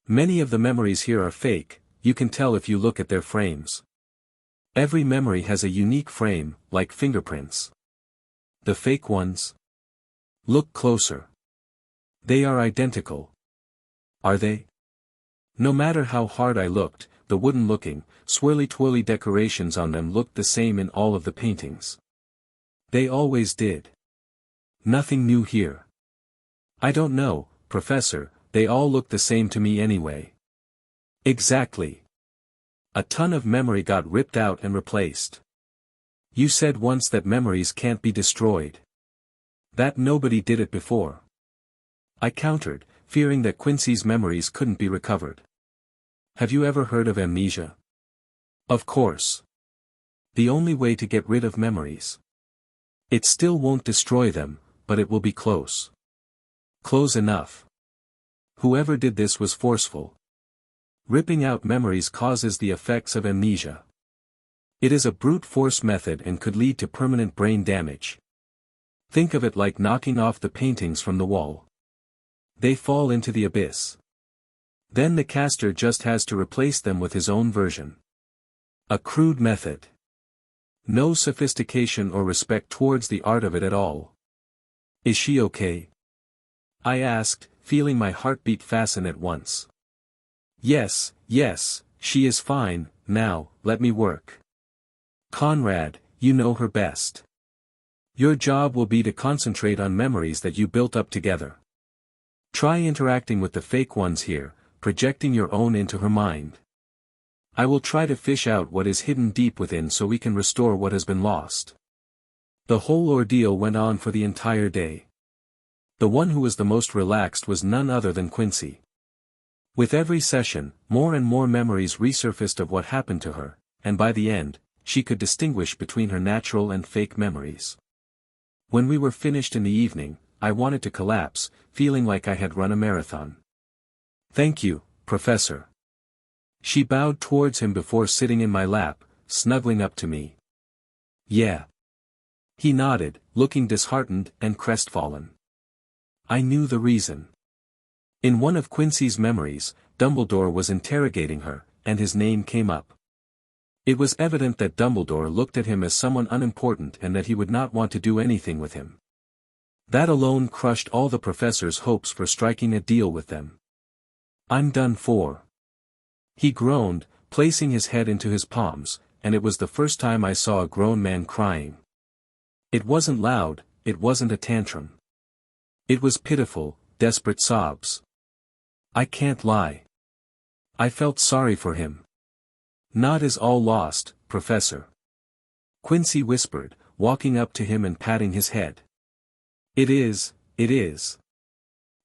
[SPEAKER 1] Many of the memories here are fake, you can tell if you look at their frames. Every memory has a unique frame, like fingerprints. The fake ones? Look closer. They are identical. Are they? No matter how hard I looked, the wooden-looking, swirly-twirly decorations on them looked the same in all of the paintings. They always did. Nothing new here. I don't know, Professor, they all look the same to me anyway. Exactly. A ton of memory got ripped out and replaced. You said once that memories can't be destroyed. That nobody did it before. I countered, fearing that Quincy's memories couldn't be recovered. Have you ever heard of amnesia? Of course. The only way to get rid of memories. It still won't destroy them, but it will be close. Close enough. Whoever did this was forceful. Ripping out memories causes the effects of amnesia. It is a brute force method and could lead to permanent brain damage. Think of it like knocking off the paintings from the wall. They fall into the abyss. Then the caster just has to replace them with his own version. A crude method. No sophistication or respect towards the art of it at all. Is she okay? I asked, feeling my heartbeat fasten at once. Yes, she is fine, now, let me work. Conrad, you know her best. Your job will be to concentrate on memories that you built up together. Try interacting with the fake ones here, projecting your own into her mind. I will try to fish out what is hidden deep within so we can restore what has been lost. The whole ordeal went on for the entire day. The one who was the most relaxed was none other than Quincy. With every session, more and more memories resurfaced of what happened to her, and by the end, she could distinguish between her natural and fake memories. When we were finished in the evening, I wanted to collapse, feeling like I had run a marathon. Thank you, Professor. She bowed towards him before sitting in my lap, snuggling up to me. Yeah. He nodded, looking disheartened and crestfallen. I knew the reason. In one of Quincy's memories, Dumbledore was interrogating her, and his name came up. It was evident that Dumbledore looked at him as someone unimportant and that he would not want to do anything with him. That alone crushed all the professor's hopes for striking a deal with them. I'm done for. He groaned, placing his head into his palms, and it was the first time I saw a grown man crying. It wasn't loud, it wasn't a tantrum. It was pitiful, desperate sobs. I can't lie. I felt sorry for him. Not is all lost, Professor. Quincy whispered, walking up to him and patting his head. It is.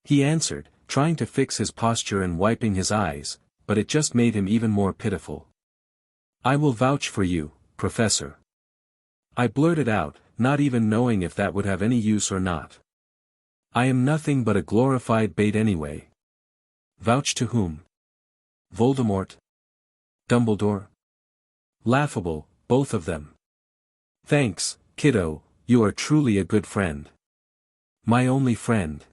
[SPEAKER 1] He answered, trying to fix his posture and wiping his eyes, but it just made him even more pitiful. I will vouch for you, Professor. I blurted out, not even knowing if that would have any use or not. I am nothing but a glorified bait anyway. Vouch to whom? Voldemort? Dumbledore? Laughable, both of them. Thanks, kiddo, you are truly a good friend. My only friend.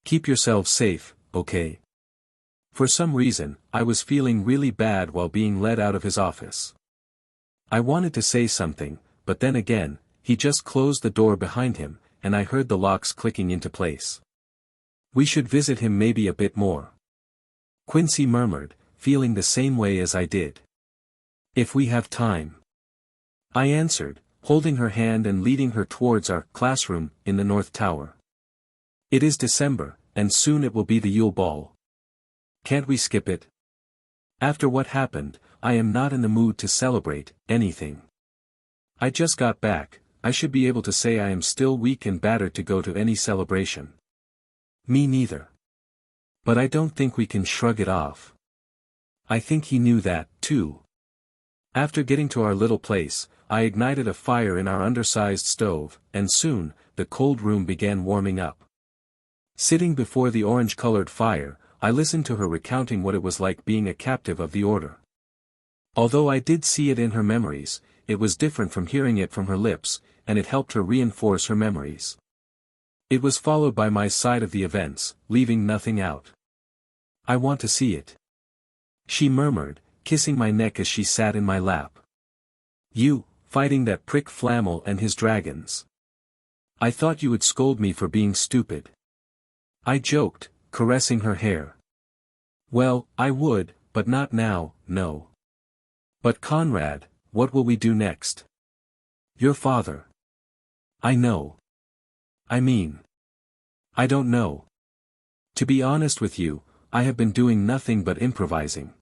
[SPEAKER 1] Keep yourselves safe, okay? For some reason, I was feeling really bad while being led out of his office. I wanted to say something, but then again, he just closed the door behind him, and I heard the locks clicking into place. We should visit him maybe a bit more. Quincy murmured, feeling the same way as I did. If we have time. I answered, holding her hand and leading her towards our classroom in the North Tower. It is December, and soon it will be the Ule Ball. Can't we skip it? After what happened, I am not in the mood to celebrate anything. I just got back, I should be able to say I am still weak and battered to go to any celebration. Me neither. But I don't think we can shrug it off. I think he knew that, too. After getting to our little place, I ignited a fire in our undersized stove, and soon, the cold room began warming up. Sitting before the orange-colored fire, I listened to her recounting what it was like being a captive of the Order. Although I did see it in her memories, it was different from hearing it from her lips, and it helped her reinforce her memories. It was followed by my side of the events, leaving nothing out. I want to see it. She murmured, kissing my neck as she sat in my lap. You, fighting that prick Flammel and his dragons. I thought you would scold me for being stupid. I joked, caressing her hair. Well, I would, but not now, no. But Conrad, what will we do next? Your father. I know. I mean. I don't know. To be honest with you, I have been doing nothing but improvising.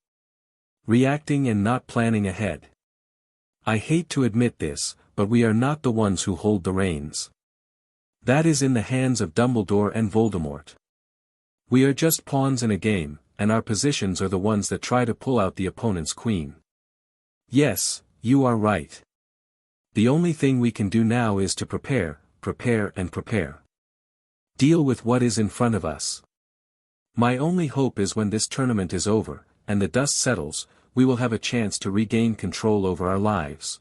[SPEAKER 1] Reacting and not planning ahead. I hate to admit this, but we are not the ones who hold the reins. That is in the hands of Dumbledore and Voldemort. We are just pawns in a game, and our positions are the ones that try to pull out the opponent's queen. Yes, you are right. The only thing we can do now is to prepare, and prepare. Deal with what is in front of us. My only hope is when this tournament is over, and the dust settles, we will have a chance to regain control over our lives.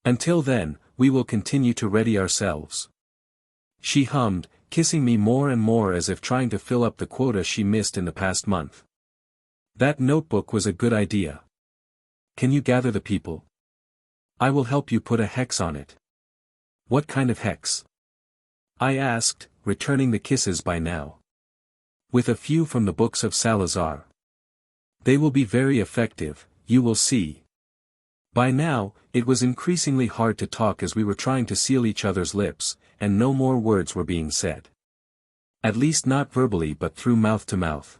[SPEAKER 1] Until then, we will continue to ready ourselves. She hummed, kissing me more and more as if trying to fill up the quota she missed in the past month. That notebook was a good idea. Can you gather the people? I will help you put a hex on it. What kind of hex? I asked, returning the kisses by now. With a few from the books of Salazar. They will be very effective, you will see. By now, it was increasingly hard to talk as we were trying to seal each other's lips, and no more words were being said. At least not verbally but through mouth to mouth.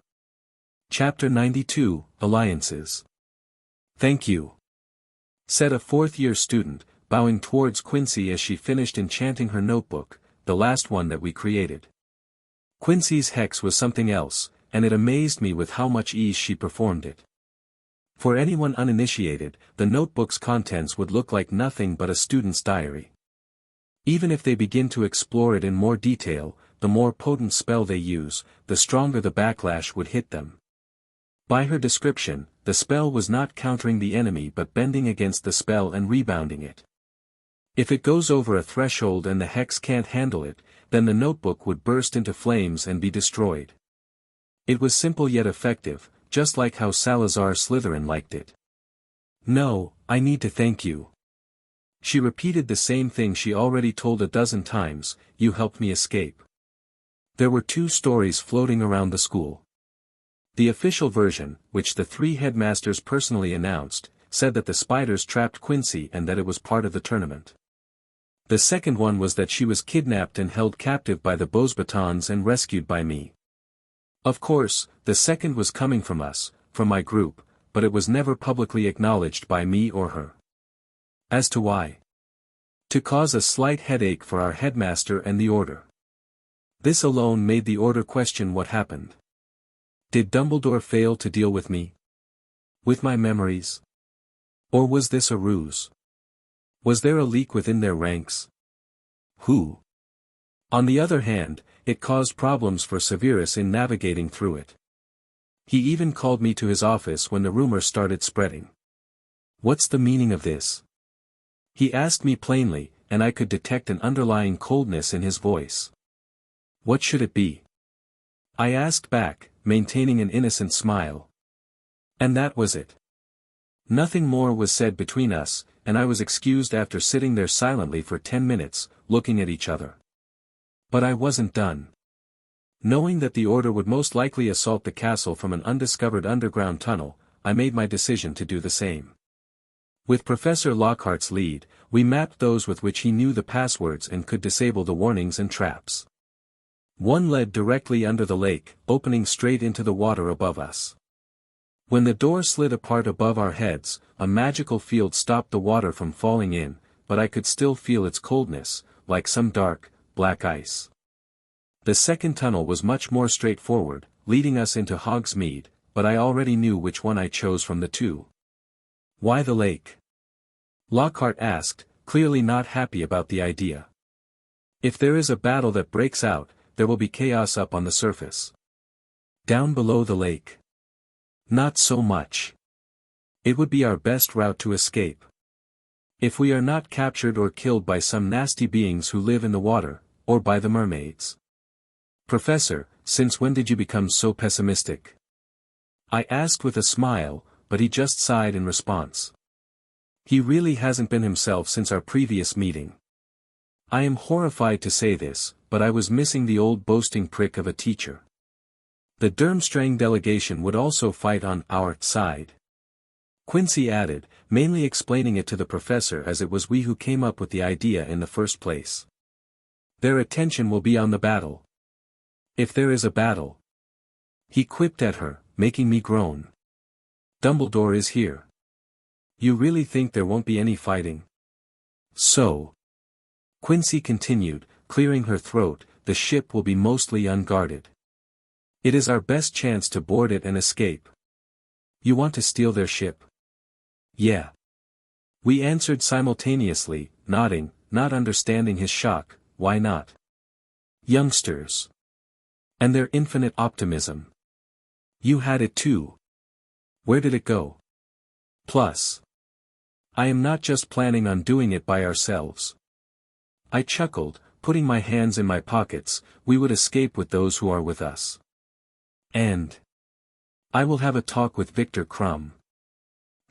[SPEAKER 1] Chapter 92, Alliances. Thank you. Said a fourth-year student, bowing towards Quincy as she finished enchanting her notebook, the last one that we created. Quincy's hex was something else, and it amazed me with how much ease she performed it. For anyone uninitiated, the notebook's contents would look like nothing but a student's diary. Even if they begin to explore it in more detail, the more potent spell they use, the stronger the backlash would hit them. By her description, the spell was not countering the enemy but bending against the spell and rebounding it. If it goes over a threshold and the hex can't handle it, then the notebook would burst into flames and be destroyed. It was simple yet effective, just like how Salazar Slytherin liked it. No, I need to thank you. She repeated the same thing she already told a dozen times, you helped me escape. There were two stories floating around the school. The official version, which the three headmasters personally announced, said that the spiders trapped Quincy and that it was part of the tournament. The second one was that she was kidnapped and held captive by the Beauxbatons and rescued by me. Of course, the second was coming from us, from my group, but it was never publicly acknowledged by me or her. As to why? To cause a slight headache for our headmaster and the Order. This alone made the Order question what happened. Did Dumbledore fail to deal with me? With my memories? Or was this a ruse? Was there a leak within their ranks? Who? On the other hand, it caused problems for Severus in navigating through it. He even called me to his office when the rumor started spreading. "What's the meaning of this?" he asked me plainly, and I could detect an underlying coldness in his voice. "What should it be?" I asked back, maintaining an innocent smile. And that was it. Nothing more was said between us, and I was excused after sitting there silently for 10 minutes, looking at each other. But I wasn't done. Knowing that the Order would most likely assault the castle from an undiscovered underground tunnel, I made my decision to do the same. With Professor Lockhart's lead, we mapped those with which he knew the passwords and could disable the warnings and traps. One led directly under the lake, opening straight into the water above us. When the door slid apart above our heads, a magical field stopped the water from falling in, but I could still feel its coldness, like some dark, black ice. The second tunnel was much more straightforward, leading us into Hogsmeade, but I already knew which one I chose from the two. "Why the lake?" Lockhart asked, clearly not happy about the idea. "If there is a battle that breaks out, there will be chaos up on the surface. Down below the lake, not so much. It would be our best route to escape. If we are not captured or killed by some nasty beings who live in the water, or by the mermaids." "Professor, since when did you become so pessimistic?" I asked with a smile, but he just sighed in response. He really hasn't been himself since our previous meeting. I am horrified to say this, but I was missing the old boasting prick of a teacher. The Durmstrang delegation would also fight on our side, Quincy added, mainly explaining it to the professor as it was we who came up with the idea in the first place. "Their attention will be on the battle. If there is a battle," he quipped at her, making me groan. "Dumbledore is here. You really think there won't be any fighting?" "So," Quincy continued, clearing her throat, "the ship will be mostly unguarded. It is our best chance to board it and escape." "You want to steal their ship?" "Yeah." We answered simultaneously, nodding, not understanding his shock. Why not? Youngsters. And their infinite optimism. You had it too. Where did it go? Plus, I am not just planning on doing it by ourselves. I chuckled, putting my hands in my pockets. We would escape with those who are with us. And I will have a talk with Victor Crumb.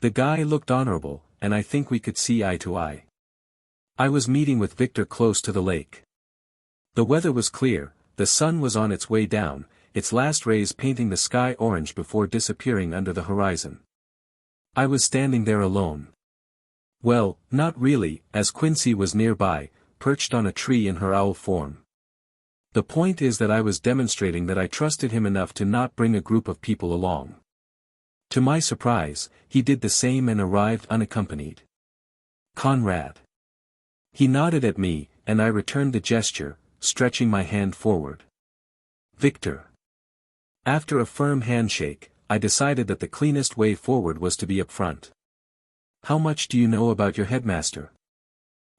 [SPEAKER 1] The guy looked honorable, and I think we could see eye to eye. I was meeting with Victor close to the lake. The weather was clear, the sun was on its way down, its last rays painting the sky orange before disappearing under the horizon. I was standing there alone. Well, not really, as Quincy was nearby, perched on a tree in her owl form. The point is that I was demonstrating that I trusted him enough to not bring a group of people along. To my surprise, he did the same and arrived unaccompanied. "Conrad." He nodded at me, and I returned the gesture, stretching my hand forward. "Victor." After a firm handshake, I decided that the cleanest way forward was to be up front. "How much do you know about your headmaster?"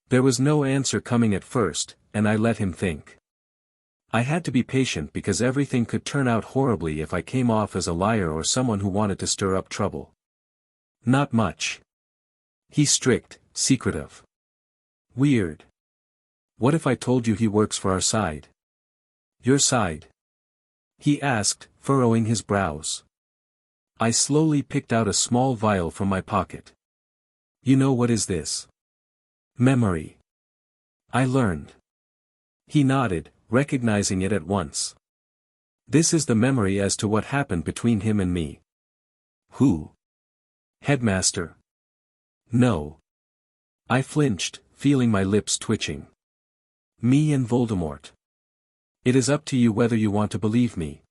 [SPEAKER 1] There was no answer coming at first, and I let him think. I had to be patient because everything could turn out horribly if I came off as a liar or someone who wanted to stir up trouble. "Not much. He's strict, secretive. Weird. What if I told you he works for our side?" "Your side?" he asked, furrowing his brows. I slowly picked out a small vial from my pocket. "You know what is this?" "Memory. I learned." He nodded, recognizing it at once. "This is the memory as to what happened between him and me." "Who? Headmaster?" "No." I flinched, feeling my lips twitching. "Me and Voldemort. It is up to you whether you want to believe me.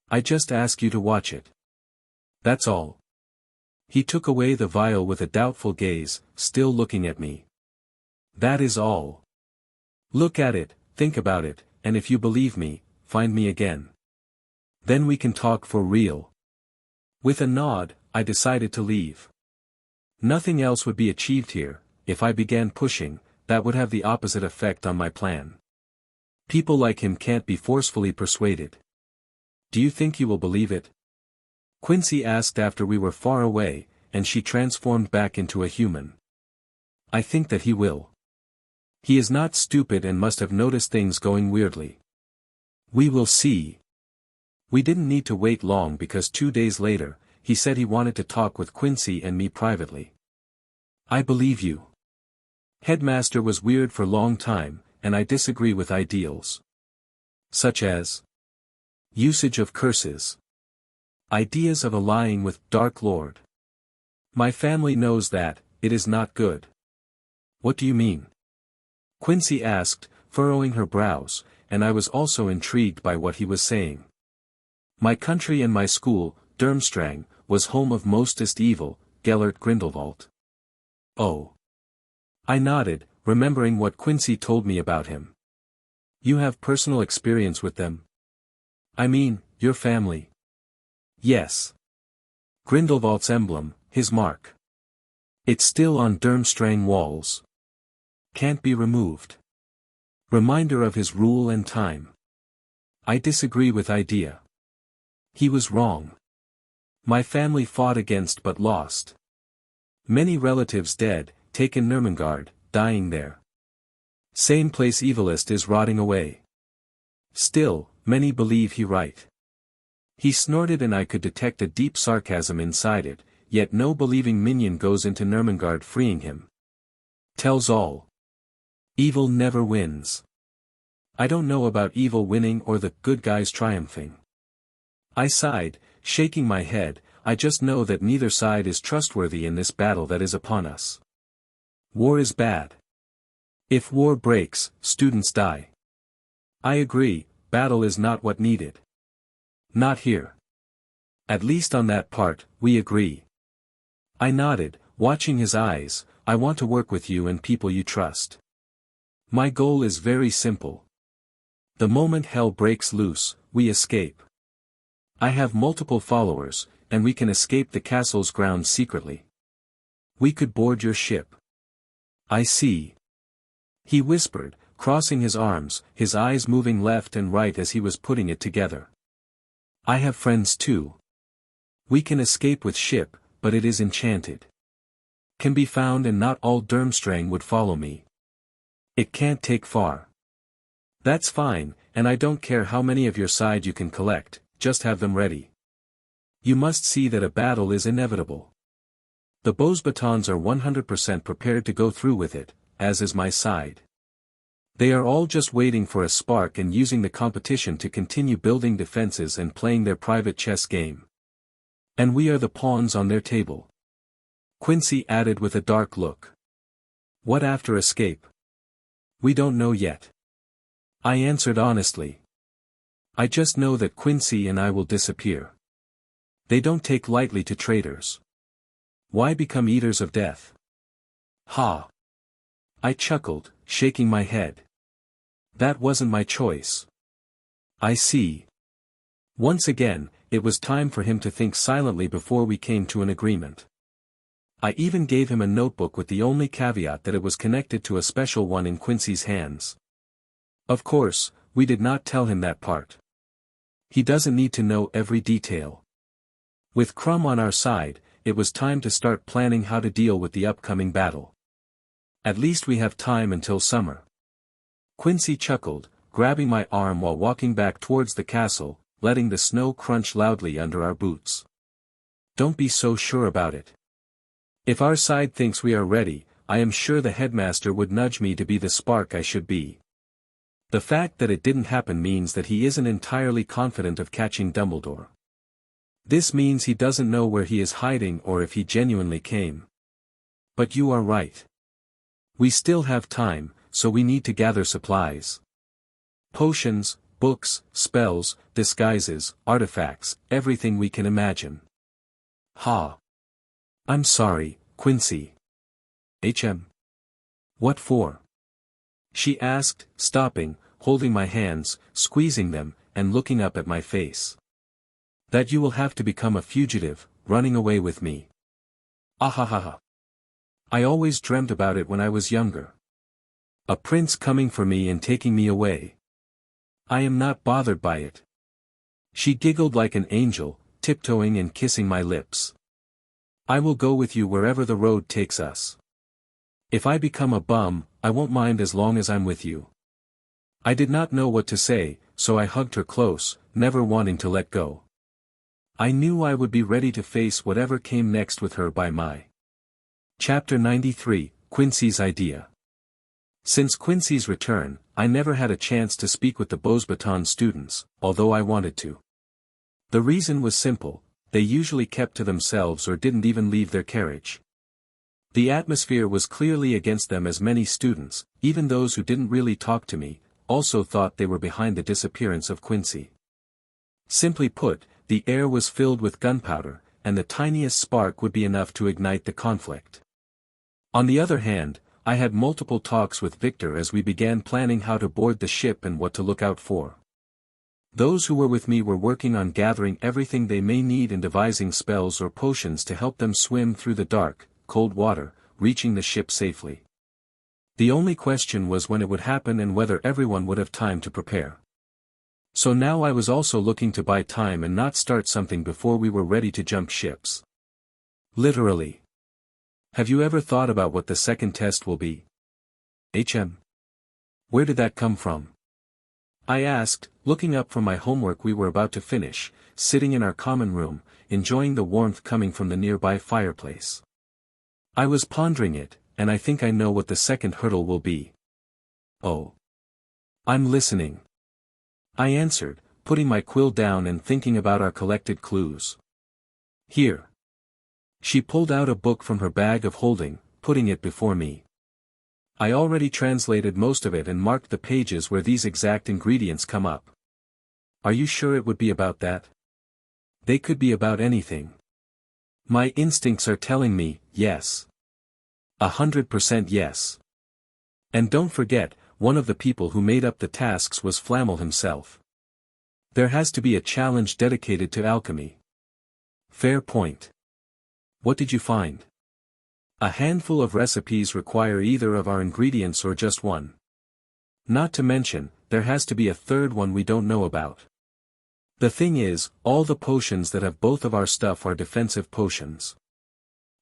[SPEAKER 1] I just ask you to watch it. That's all." He took away the vial with a doubtful gaze, still looking at me. "That is all. Look at it, think about it, and if you believe me, find me again. Then we can talk for real." With a nod, I decided to leave. Nothing else would be achieved here. If I began pushing, that would have the opposite effect on my plan. People like him can't be forcefully persuaded. "Do you think you will believe it?" Quincy asked after we were far away, and she transformed back into a human. I think that he will. He is not stupid and must have noticed things going weirdly. We will see. We didn't need to wait long because 2 days later, he said he wanted to talk with Quincy and me privately. I believe you. Headmaster was weird for a long time, and I disagree with ideals. Such as usage of curses. Ideas of allying with Dark Lord. My family knows that, it is not good. What do you mean? Quincy asked, furrowing her brows, and I was also intrigued by what he was saying. My country and my school, Durmstrang, was home of mostest evil, Gellert Grindelwald. Oh. I nodded, remembering what Quincy told me about him. You have personal experience with them? I mean, your family. Yes. Grindelwald's emblem, his mark. It's still on Durmstrang walls. Can't be removed. Reminder of his rule and time. I disagree with idea. He was wrong. My family fought against but lost. Many relatives dead, taken Nurmengard, dying there. Same place evilist is rotting away. Still, many believe he right. He snorted and I could detect a deep sarcasm inside it, yet no believing minion goes into Nurmengard freeing him. Tells all. Evil never wins. I don't know about evil winning or the good guys triumphing. I sighed, shaking my head, I just know that neither side is trustworthy in this battle that is upon us. War is bad. If war breaks, students die. I agree, battle is not what needed. Not here. At least on that part, we agree. I nodded, watching his eyes, I want to work with you and people you trust. My goal is very simple. The moment hell breaks loose, we escape. I have multiple followers, and we can escape the castle's grounds secretly. We could board your ship. I see. He whispered, crossing his arms, his eyes moving left and right as he was putting it together. I have friends too. We can escape with ship, but it is enchanted. Can be found and not all Durmstrang would follow me. It can't take far. That's fine, and I don't care how many of your side you can collect, just have them ready. You must see that a battle is inevitable. The Beauxbatons are 100% prepared to go through with it, as is my side. They are all just waiting for a spark and using the competition to continue building defenses and playing their private chess game. And we are the pawns on their table. Quincy added with a dark look. What after escape? We don't know yet. I answered honestly. I just know that Quincy and I will disappear. They don't take lightly to traitors. Why become eaters of death? Ha! I chuckled, shaking my head. That wasn't my choice. I see. Once again, it was time for him to think silently before we came to an agreement. I even gave him a notebook with the only caveat that it was connected to a special one in Quincy's hands. Of course, we did not tell him that part. He doesn't need to know every detail. With Crumb on our side, it was time to start planning how to deal with the upcoming battle. At least we have time until summer. Quincy chuckled, grabbing my arm while walking back towards the castle, letting the snow crunch loudly under our boots. Don't be so sure about it. If our side thinks we are ready, I am sure the headmaster would nudge me to be the spark I should be. The fact that it didn't happen means that he isn't entirely confident of catching Dumbledore. This means he doesn't know where he is hiding or if he genuinely came. But you are right. We still have time, so we need to gather supplies. Potions, books, spells, disguises, artifacts, everything we can imagine. Ha! I'm sorry, Quincy. What for? She asked, stopping, holding my hands, squeezing them, and looking up at my face. That you will have to become a fugitive, running away with me. Ahahaha. I always dreamt about it when I was younger. A prince coming for me and taking me away. I am not bothered by it. She giggled like an angel, tiptoeing and kissing my lips. I will go with you wherever the road takes us. If I become a bum, I won't mind as long as I'm with you. I did not know what to say, so I hugged her close, never wanting to let go. I knew I would be ready to face whatever came next with her by my. Chapter 93, Quincy's Idea. Since Quincy's return, I never had a chance to speak with the Beauxbatons students, although I wanted to. The reason was simple, they usually kept to themselves or didn't even leave their carriage. The atmosphere was clearly against them, as many students, even those who didn't really talk to me, also thought they were behind the disappearance of Quincy. Simply put, the air was filled with gunpowder, and the tiniest spark would be enough to ignite the conflict. On the other hand, I had multiple talks with Victor as we began planning how to board the ship and what to look out for. Those who were with me were working on gathering everything they may need and devising spells or potions to help them swim through the dark, cold water, reaching the ship safely. The only question was when it would happen and whether everyone would have time to prepare. So now I was also looking to buy time and not start something before we were ready to jump ships. Literally. Have you ever thought about what the second test will be? Where did that come from? I asked, looking up from my homework we were about to finish, sitting in our common room, enjoying the warmth coming from the nearby fireplace. I was pondering it, and I think I know what the second hurdle will be. Oh. I'm listening. I answered, putting my quill down and thinking about our collected clues. Here. She pulled out a book from her bag of holding, putting it before me. I already translated most of it and marked the pages where these exact ingredients come up. Are you sure it would be about that? They could be about anything. My instincts are telling me, yes. 100% yes. And don't forget, one of the people who made up the tasks was Flammel himself. There has to be a challenge dedicated to alchemy. Fair point. What did you find? A handful of recipes require either of our ingredients or just one. Not to mention, there has to be a third one we don't know about. The thing is, all the potions that have both of our stuff are defensive potions.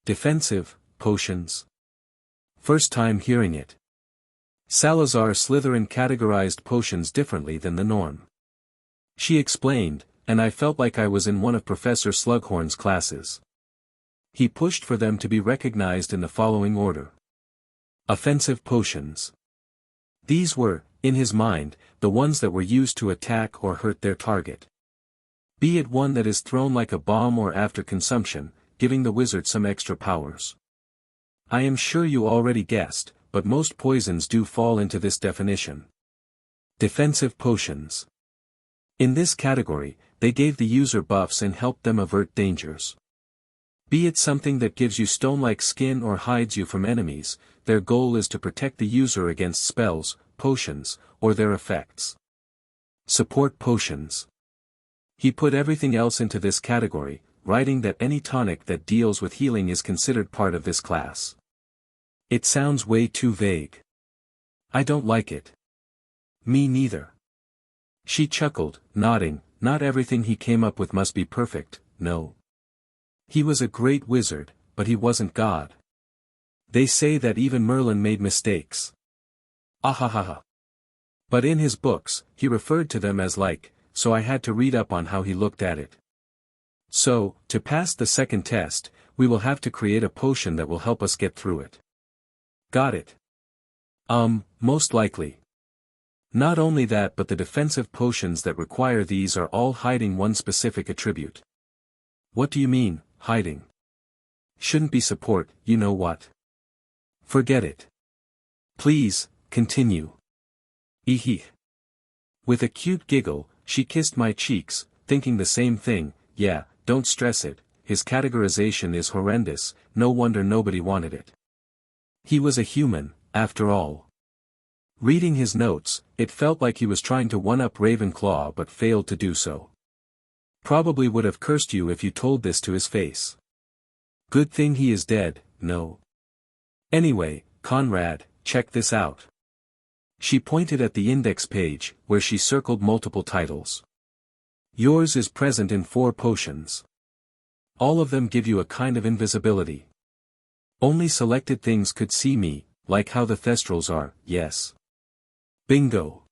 [SPEAKER 1] Defensive potions? First time hearing it. Salazar Slytherin categorized potions differently than the norm. She explained, and I felt like I was in one of Professor Slughorn's classes. He pushed for them to be recognized in the following order. Offensive potions. These were, in his mind, the ones that were used to attack or hurt their target. Be it one that is thrown like a bomb or after consumption, giving the wizard some extra powers. I am sure you already guessed, but most poisons do fall into this definition. Defensive potions. In this category, they gave the user buffs and helped them avert dangers. Be it something that gives you stone-like skin or hides you from enemies, their goal is to protect the user against spells, potions, or their effects. Support potions. He put everything else into this category, writing that any tonic that deals with healing is considered part of this class. It sounds way too vague. I don't like it. Me neither. She chuckled, nodding, not everything he came up with must be perfect, no. He was a great wizard, but he wasn't God. They say that even Merlin made mistakes. Ahahaha. But in his books, he referred to them as like, so I had to read up on how he looked at it. So, to pass the second test, we will have to create a potion that will help us get through it. Got it. Most likely. Not only that, but the defensive potions that require these are all hiding one specific attribute. What do you mean, hiding? Shouldn't be support, you know what? Forget it. Please, continue. Eehee. With a cute giggle, she kissed my cheeks, thinking the same thing, yeah, don't stress it, his categorization is horrendous, no wonder nobody wanted it. He was a human, after all. Reading his notes, it felt like he was trying to one-up Ravenclaw but failed to do so. Probably would have cursed you if you told this to his face. Good thing he is dead, no. Anyway, Conrad, check this out. She pointed at the index page, where she circled multiple titles. Yours is present in 4 potions. All of them give you a kind of invisibility. Only selected things could see me, like how the thestrals are, yes. Bingo.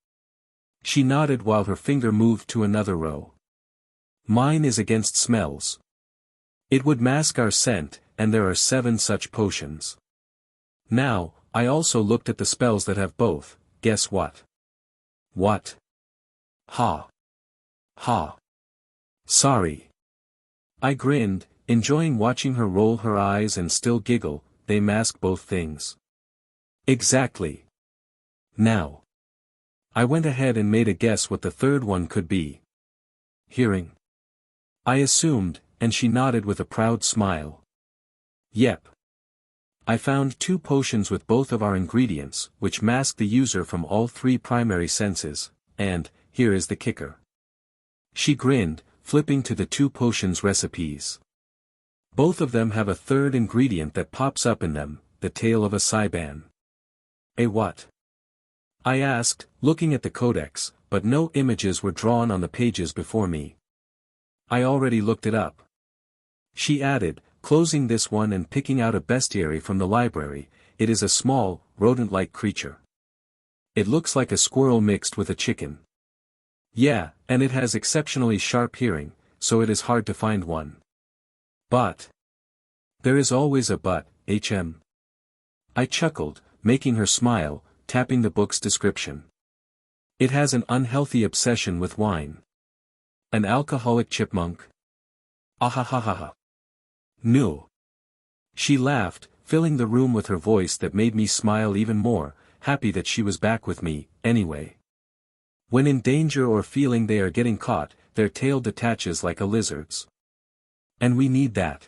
[SPEAKER 1] She nodded while her finger moved to another row. Mine is against smells. It would mask our scent, and there are 7 such potions. Now, I also looked at the spells that have both. Guess what? What? Ha. Ha. Sorry. I grinned, enjoying watching her roll her eyes and still giggle. They mask both things. Exactly. Now. I went ahead and made a guess what the third one could be. Hearing. I assumed, and she nodded with a proud smile. Yep. I found 2 potions with both of our ingredients, which mask the user from all 3 primary senses, and, here is the kicker. She grinned, flipping to the 2 potions recipes. Both of them have a third ingredient that pops up in them, the tail of a Cyban. A what? I asked, looking at the codex, but no images were drawn on the pages before me. I already looked it up. She added, closing this one and picking out a bestiary from the library. It is a small, rodent-like creature. It looks like a squirrel mixed with a chicken. Yeah, and it has exceptionally sharp hearing, so it is hard to find one. But. There is always a but, HM. I chuckled, making her smile, tapping the book's description. It has an unhealthy obsession with wine. An alcoholic chipmunk? Ahahaha. No. She laughed, filling the room with her voice that made me smile even more, happy that she was back with me, anyway. When in danger or feeling they are getting caught, their tail detaches like a lizard's. And we need that.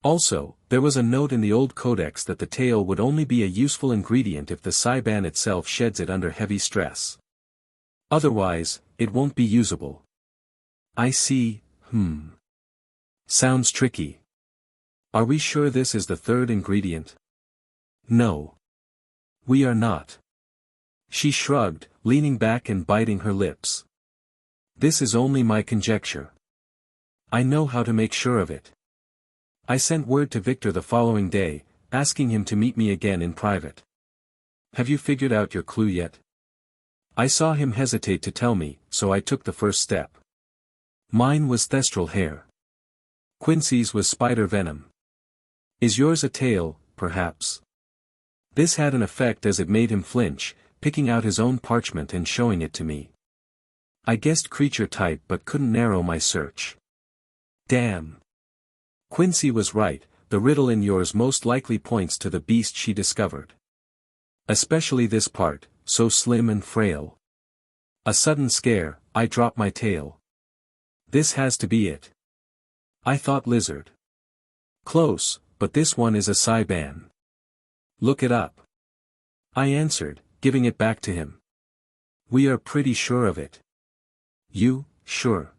[SPEAKER 1] Also, there was a note in the old codex that the tail would only be a useful ingredient if the Cyban itself sheds it under heavy stress. Otherwise, it won't be usable. I see. Sounds tricky. Are we sure this is the third ingredient? No. We are not. She shrugged, leaning back and biting her lips. This is only my conjecture. I know how to make sure of it. I sent word to Victor the following day, asking him to meet me again in private. Have you figured out your clue yet? I saw him hesitate to tell me, so I took the first step. Mine was thestral hair. Quincy's was spider venom. Is yours a tail, perhaps? This had an effect as it made him flinch, picking out his own parchment and showing it to me. I guessed creature type but couldn't narrow my search. Damn. Quincy was right, the riddle in yours most likely points to the beast she discovered. Especially this part, so slim and frail. A sudden scare, I dropped my tail. This has to be it. I thought lizard. Close, but this one is a Cyban. Look it up. I answered, giving it back to him. We are pretty sure of it. You, sure?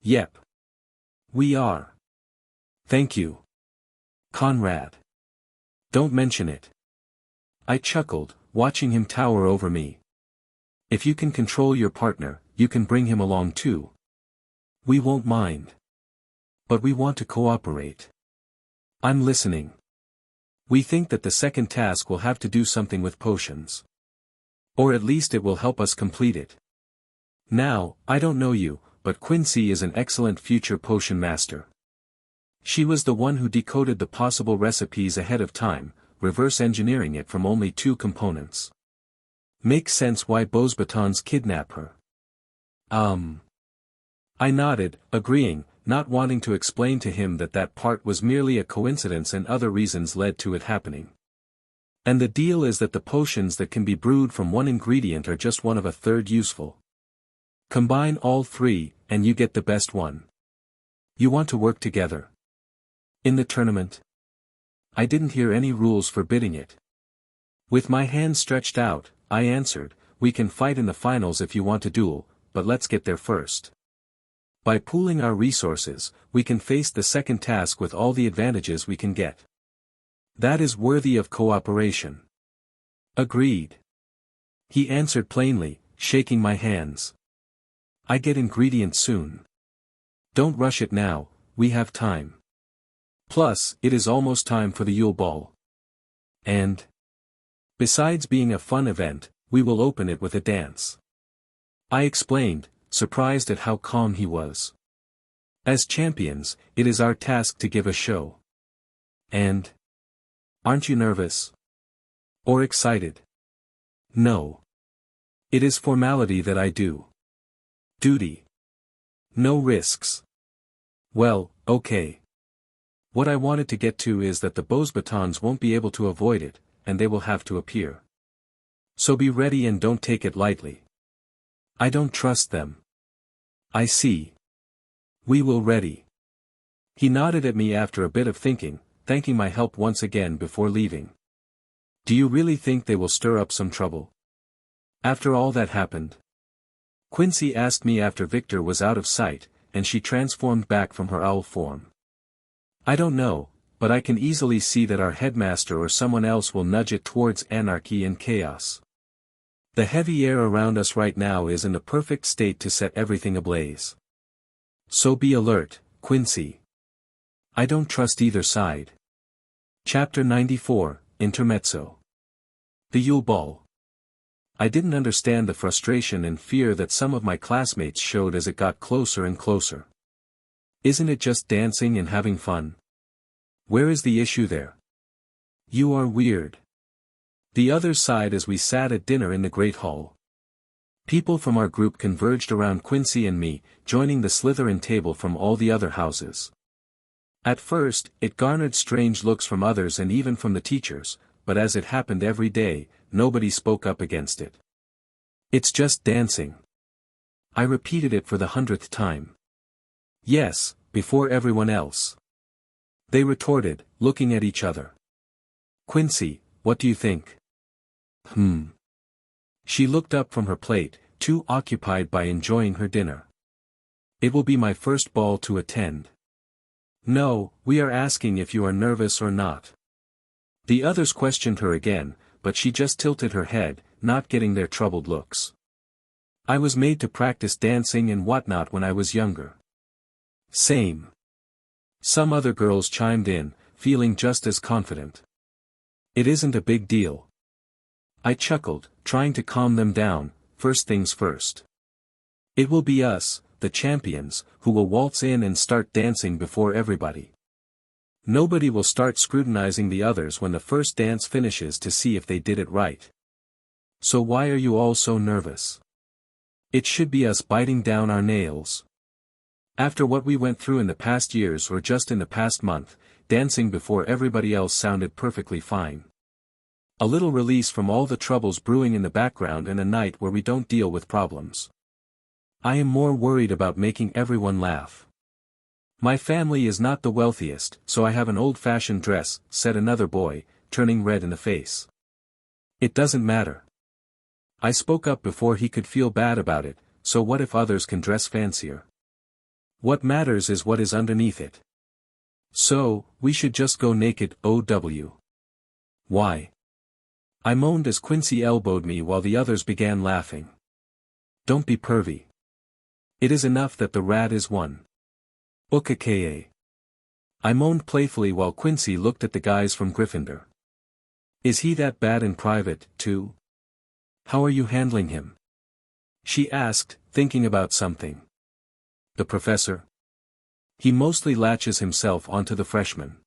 [SPEAKER 1] Yep. We are. Thank you. Conrad. Don't mention it. I chuckled, watching him tower over me. If you can control your partner, you can bring him along too. We won't mind. But we want to cooperate. I'm listening. We think that the second task will have to do something with potions. Or at least it will help us complete it. Now, I don't know you, but Quincy is an excellent future potion master. She was the one who decoded the possible recipes ahead of time, reverse engineering it from only 2 components. Makes sense why Beauxbatons kidnap her. I nodded, agreeing, not wanting to explain to him that that part was merely a coincidence and other reasons led to it happening. And the deal is that the potions that can be brewed from one ingredient are just one of a third useful. Combine all 3, and you get the best one. You want to work together. In the tournament? I didn't hear any rules forbidding it. With my hand stretched out, I answered, we can fight in the finals if you want to duel, but let's get there first. By pooling our resources, we can face the second task with all the advantages we can get. That is worthy of cooperation. Agreed. He answered plainly, shaking my hands. I get ingredients soon. Don't rush it now, we have time. Plus, it is almost time for the Ule Ball. And, besides being a fun event, we will open it with a dance. I explained, surprised at how calm he was. As champions, it is our task to give a show. And, aren't you nervous? Or excited? No. It is formality that I do. Duty. No risks. Well, okay. What I wanted to get to is that the Beauxbatons won't be able to avoid it, and they will have to appear. So be ready and don't take it lightly. I don't trust them. I see. We will ready. He nodded at me after a bit of thinking, thanking my help once again before leaving. Do you really think they will stir up some trouble? After all that happened? Quincy asked me after Victor was out of sight, and she transformed back from her owl form. I don't know, but I can easily see that our headmaster or someone else will nudge it towards anarchy and chaos. The heavy air around us right now is in the perfect state to set everything ablaze. So be alert, Quincy. I don't trust either side. Chapter 94, Intermezzo. The Ule Ball. I didn't understand the frustration and fear that some of my classmates showed as it got closer and closer. Isn't it just dancing and having fun? Where is the issue there? You are weird. The others sighed as we sat at dinner in the Great Hall. People from our group converged around Quincy and me, joining the Slytherin table from all the other houses. At first, it garnered strange looks from others and even from the teachers, but as it happened every day, nobody spoke up against it. It's just dancing. I repeated it for the 100th time. Yes, before everyone else. They retorted, looking at each other. Quincy, what do you think? She looked up from her plate, too occupied by enjoying her dinner. It will be my first ball to attend. No, we are asking if you are nervous or not. The others questioned her again, but she just tilted her head, not getting their troubled looks. I was made to practice dancing and whatnot when I was younger. Same. Some other girls chimed in, feeling just as confident. It isn't a big deal. I chuckled, trying to calm them down. First things first. It will be us, the champions, who will waltz in and start dancing before everybody. Nobody will start scrutinizing the others when the first dance finishes to see if they did it right. So why are you all so nervous? It should be us biting down our nails. After what we went through in the past years or just in the past month, dancing before everybody else sounded perfectly fine. A little release from all the troubles brewing in the background and a night where we don't deal with problems. I am more worried about making everyone laugh. My family is not the wealthiest, so I have an old-fashioned dress, said another boy, turning red in the face. It doesn't matter. I spoke up before he could feel bad about it, so what if others can dress fancier? What matters is what is underneath it. So, we should just go naked, OW. Why? I moaned as Quincy elbowed me while the others began laughing. Don't be pervy. It is enough that the rat is one. Ukaka. I moaned playfully while Quincy looked at the guys from Gryffindor. Is he that bad in private, too? How are you handling him? She asked, thinking about something. The professor? He mostly latches himself onto the freshmen.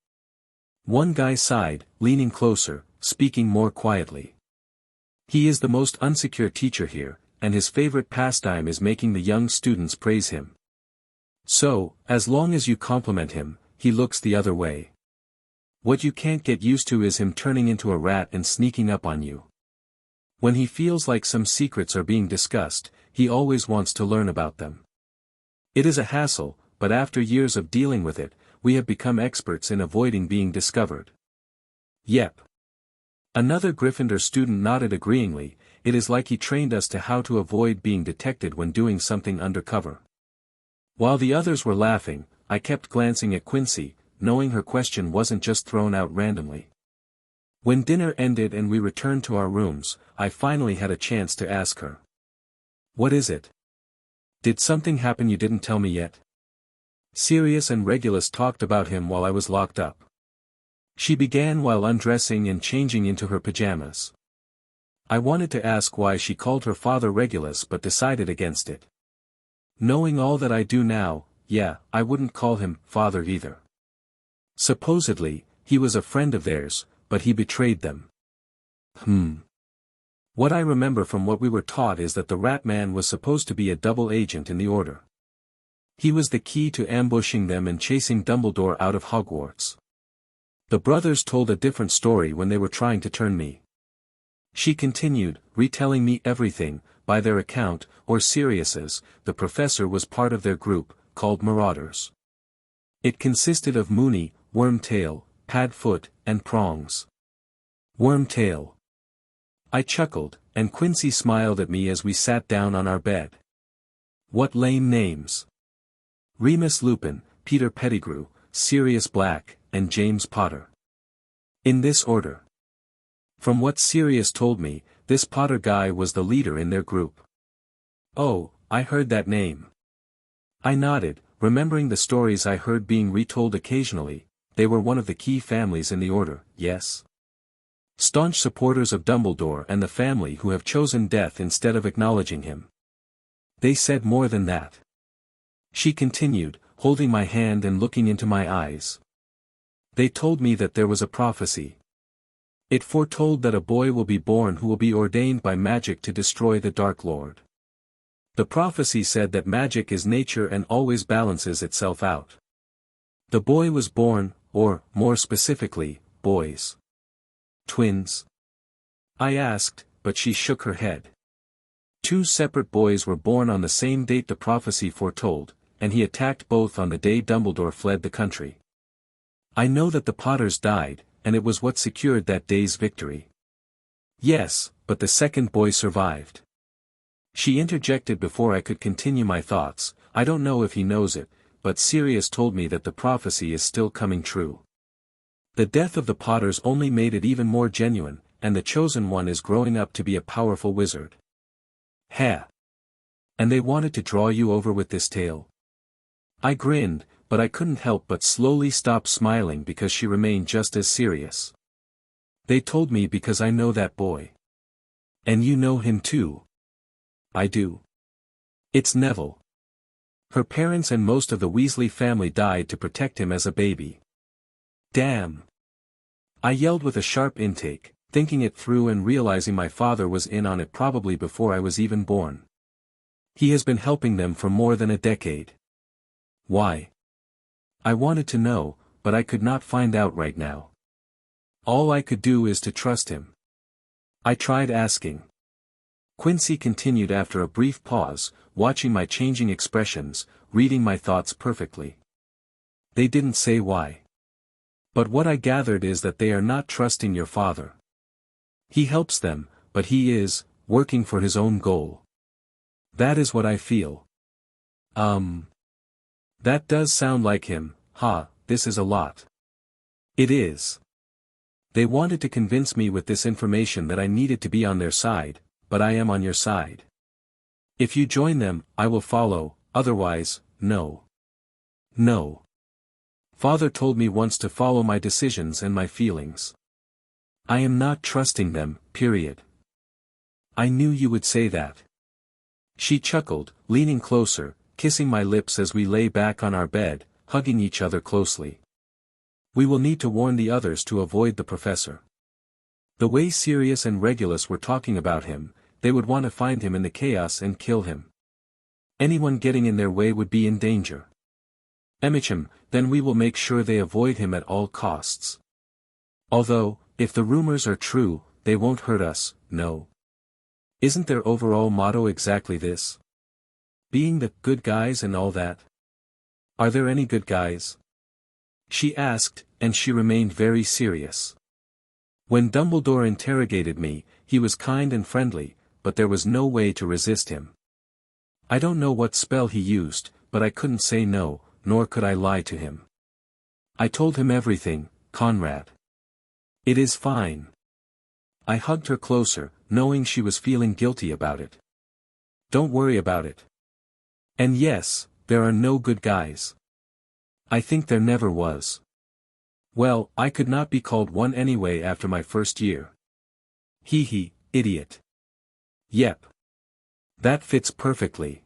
[SPEAKER 1] One guy sighed, leaning closer, speaking more quietly. He is the most unsecure teacher here, and his favorite pastime is making the young students praise him. So, as long as you compliment him, he looks the other way. What you can't get used to is him turning into a rat and sneaking up on you. When he feels like some secrets are being discussed, he always wants to learn about them. It is a hassle, but after years of dealing with it, we have become experts in avoiding being discovered. Yep. Another Gryffindor student nodded agreeingly. It is like he trained us to how to avoid being detected when doing something undercover. While the others were laughing, I kept glancing at Quincy, knowing her question wasn't just thrown out randomly. When dinner ended and we returned to our rooms, I finally had a chance to ask her. What is it? Did something happen you didn't tell me yet? Sirius and Regulus talked about him while I was locked up. She began while undressing and changing into her pajamas. I wanted to ask why she called her father Regulus but decided against it. Knowing all that I do now, yeah, I wouldn't call him father either. Supposedly, he was a friend of theirs, but he betrayed them. What I remember from what we were taught is that the Rat Man was supposed to be a double agent in the Order. He was the key to ambushing them and chasing Dumbledore out of Hogwarts. The brothers told a different story when they were trying to turn me. She continued, retelling me everything. By their account, or Sirius's, the professor was part of their group, called Marauders. It consisted of Moony, Wormtail, Padfoot, and Prongs. Wormtail. I chuckled, and Quincy smiled at me as we sat down on our bed. What lame names. Remus Lupin, Peter Pettigrew, Sirius Black, and James Potter. In this order. From what Sirius told me, this Potter guy was the leader in their group. Oh, I heard that name. I nodded, remembering the stories I heard being retold occasionally. They were one of the key families in the Order, yes? Staunch supporters of Dumbledore and the family who have chosen death instead of acknowledging him. They said more than that. She continued, holding my hand and looking into my eyes. They told me that there was a prophecy. It foretold that a boy will be born who will be ordained by magic to destroy the Dark Lord. The prophecy said that magic is nature and always balances itself out. The boy was born, or, more specifically, boys. Twins? I asked, but she shook her head. 2 separate boys were born on the same date the prophecy foretold, and he attacked both on the day Dumbledore fled the country. I know that the Potters died, and it was what secured that day's victory. Yes, but the second boy survived. She interjected before I could continue my thoughts. I don't know if he knows it, but Sirius told me that the prophecy is still coming true. The death of the Potters only made it even more genuine, and the chosen one is growing up to be a powerful wizard. Heh. And they wanted to draw you over with this tale? I grinned, but I couldn't help but slowly stop smiling because she remained just as serious. They told me because I know that boy. And you know him too. I do. It's Neville. Her parents and most of the Weasley family died to protect him as a baby. Damn. I yelled with a sharp intake, thinking it through and realizing my father was in on it probably before I was even born. He has been helping them for more than a decade. Why? I wanted to know, but I could not find out right now. All I could do is to trust him. I tried asking. Quincy continued after a brief pause, watching my changing expressions, reading my thoughts perfectly. They didn't say why. But what I gathered is that they are not trusting your father. He helps them, but he is, working for his own goal. That is what I feel. That does sound like him. This is a lot. It is. They wanted to convince me with this information that I needed to be on their side, but I am on your side. If you join them, I will follow, otherwise, no. No. Father told me once to follow my decisions and my feelings. I am not trusting them, period. I knew you would say that. She chuckled, leaning closer, kissing my lips as we lay back on our bed, hugging each other closely. We will need to warn the others to avoid the professor. The way Sirius and Regulus were talking about him, they would want to find him in the chaos and kill him. Anyone getting in their way would be in danger. Then we will make sure they avoid him at all costs. Although, if the rumors are true, they won't hurt us, no. Isn't their overall motto exactly this? Being the good guys and all that? Are there any good guys? She asked, and she remained very serious. When Dumbledore interrogated me, he was kind and friendly, but there was no way to resist him. I don't know what spell he used, but I couldn't say no, nor could I lie to him. I told him everything, Conrad. It is fine. I hugged her closer, knowing she was feeling guilty about it. Don't worry about it. And yes, there are no good guys. I think there never was. Well, I could not be called one anyway after my first year. Hee hee, idiot. Yep. That fits perfectly.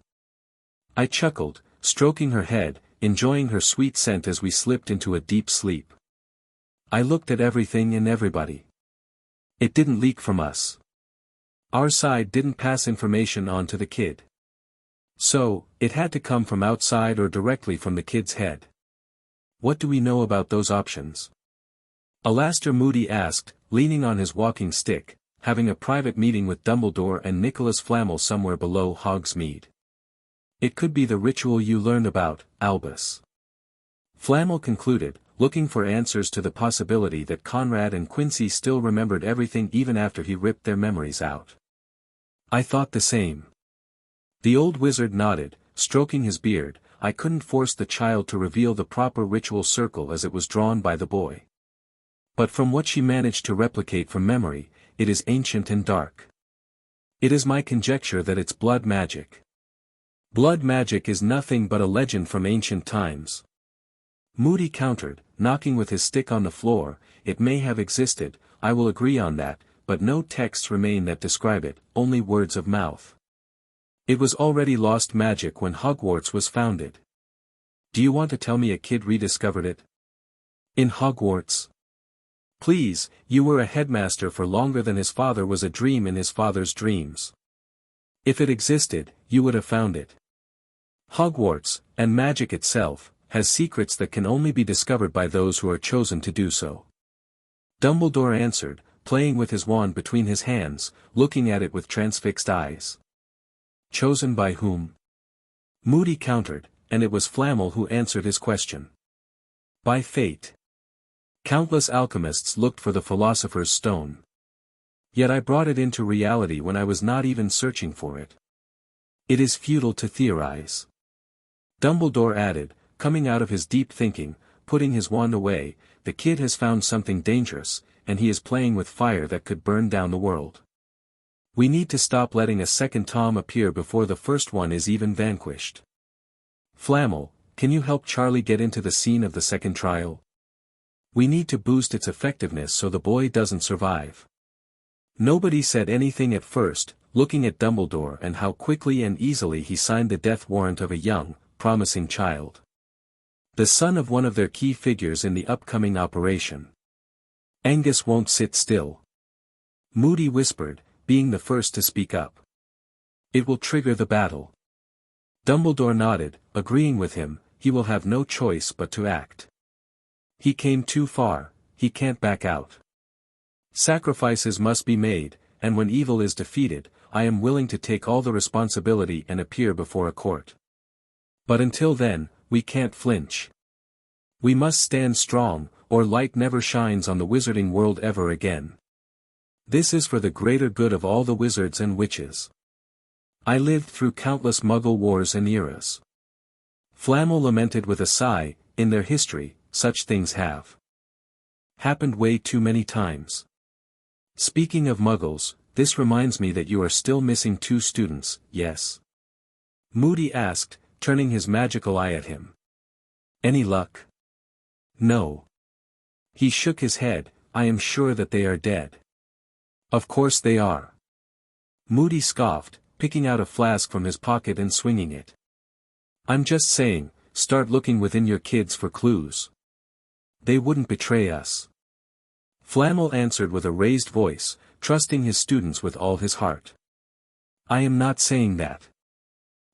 [SPEAKER 1] I chuckled, stroking her head, enjoying her sweet scent as we slipped into a deep sleep. I looked at everything and everybody. It didn't leak from us. Our side didn't pass information on to the kid. So, it had to come from outside or directly from the kid's head. What do we know about those options? Alastair Moody asked, leaning on his walking stick, having a private meeting with Dumbledore and Nicholas Flamel somewhere below Hogsmeade. It could be the ritual you learned about, Albus. Flamel concluded, looking for answers to the possibility that Conrad and Quincy still remembered everything even after he ripped their memories out. I thought the same. The old wizard nodded, stroking his beard. I couldn't force the child to reveal the proper ritual circle as it was drawn by the boy. But from what she managed to replicate from memory, it is ancient and dark. It is my conjecture that it's blood magic. Blood magic is nothing but a legend from ancient times. Moody countered, knocking with his stick on the floor. It may have existed, I will agree on that, but no texts remain that describe it, only words of mouth. It was already lost magic when Hogwarts was founded. Do you want to tell me a kid rediscovered it? In Hogwarts? Please, you were a headmaster for longer than his father was a dream in his father's dreams. If it existed, you would have found it. Hogwarts, and magic itself, has secrets that can only be discovered by those who are chosen to do so. Dumbledore answered, playing with his wand between his hands, looking at it with transfixed eyes. Chosen by whom? Moody countered, and it was Flamel who answered his question. By fate. Countless alchemists looked for the philosopher's stone. Yet I brought it into reality when I was not even searching for it. It is futile to theorize. Dumbledore added, coming out of his deep thinking, putting his wand away, the kid has found something dangerous, and he is playing with fire that could burn down the world. We need to stop letting a second Tom appear before the first one is even vanquished. Flamel, can you help Charlie get into the scene of the second trial? We need to boost its effectiveness so the boy doesn't survive. Nobody said anything at first, looking at Dumbledore and how quickly and easily he signed the death warrant of a young, promising child. The son of one of their key figures in the upcoming operation. Angus won't sit still. Moody whispered, being the first to speak up. It will trigger the battle. Dumbledore nodded, agreeing with him, he will have no choice but to act. He came too far, he can't back out. Sacrifices must be made, and when evil is defeated, I am willing to take all the responsibility and appear before a court. But until then, we can't flinch. We must stand strong, or light never shines on the wizarding world ever again. This is for the greater good of all the wizards and witches. I lived through countless Muggle wars and eras. Flamel lamented with a sigh, in their history, such things have happened way too many times. Speaking of Muggles, this reminds me that you are still missing 2 students, yes? Moody asked, turning his magical eye at him. Any luck? No. He shook his head, I am sure that they are dead. Of course they are. Moody scoffed, picking out a flask from his pocket and swinging it. I'm just saying, start looking within your kids for clues. They wouldn't betray us. Flamel answered with a raised voice, trusting his students with all his heart. I am not saying that.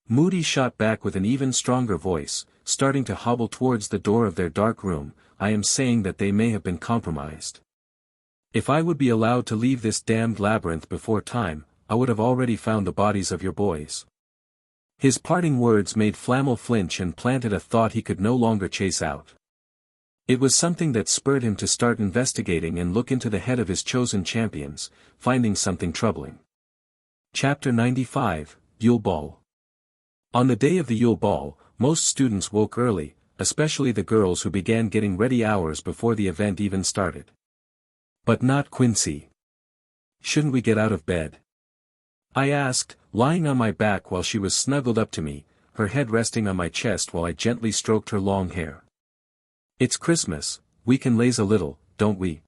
[SPEAKER 1] Moody shot back with an even stronger voice, starting to hobble towards the door of their dark room. I am saying that they may have been compromised. If I would be allowed to leave this damned labyrinth before time, I would have already found the bodies of your boys. His parting words made Flamel flinch and planted a thought he could no longer chase out. It was something that spurred him to start investigating and look into the head of his chosen champions, finding something troubling. Chapter 95, Ule Ball. On the day of the Ule Ball, most students woke early, especially the girls who began getting ready hours before the event even started. But not Quincy. Shouldn't we get out of bed? I asked, lying on my back while she was snuggled up to me, her head resting on my chest while I gently stroked her long hair. It's Christmas, we can laze a little, don't we?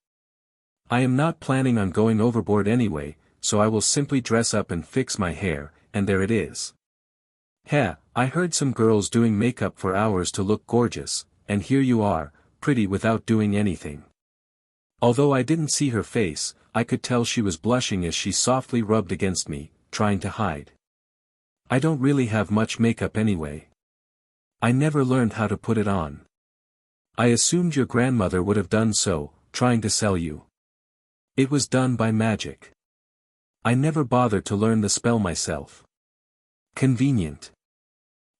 [SPEAKER 1] I am not planning on going overboard anyway, so I will simply dress up and fix my hair, and there it is. Heh, I heard some girls doing makeup for hours to look gorgeous, and here you are, pretty without doing anything. Although I didn't see her face, I could tell she was blushing as she softly rubbed against me, trying to hide. I don't really have much makeup anyway. I never learned how to put it on. I assumed your grandmother would have done so, trying to sell you. It was done by magic. I never bothered to learn the spell myself. Convenient.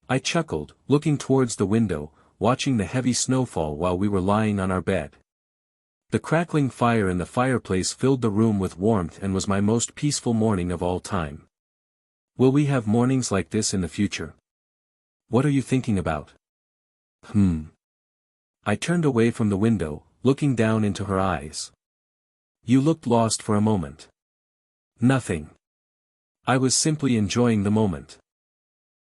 [SPEAKER 1] I chuckled, looking towards the window, watching the heavy snowfall while we were lying on our bed. The crackling fire in the fireplace filled the room with warmth and was my most peaceful morning of all time. Will we have mornings like this in the future? What are you thinking about? I turned away from the window, looking down into her eyes. You looked lost for a moment. Nothing. I was simply enjoying the moment.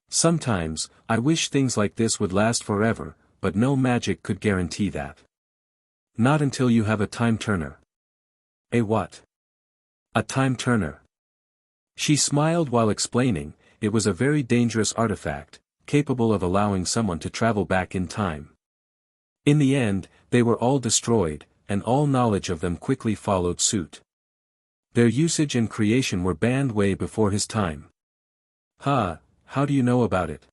[SPEAKER 1] Sometimes, I wish things like this would last forever, but no magic could guarantee that. Not until you have a time turner. A what? A time turner. She smiled while explaining, it was a very dangerous artifact, capable of allowing someone to travel back in time. In the end, they were all destroyed, and all knowledge of them quickly followed suit. Their usage and creation were banned way before his time. How do you know about it?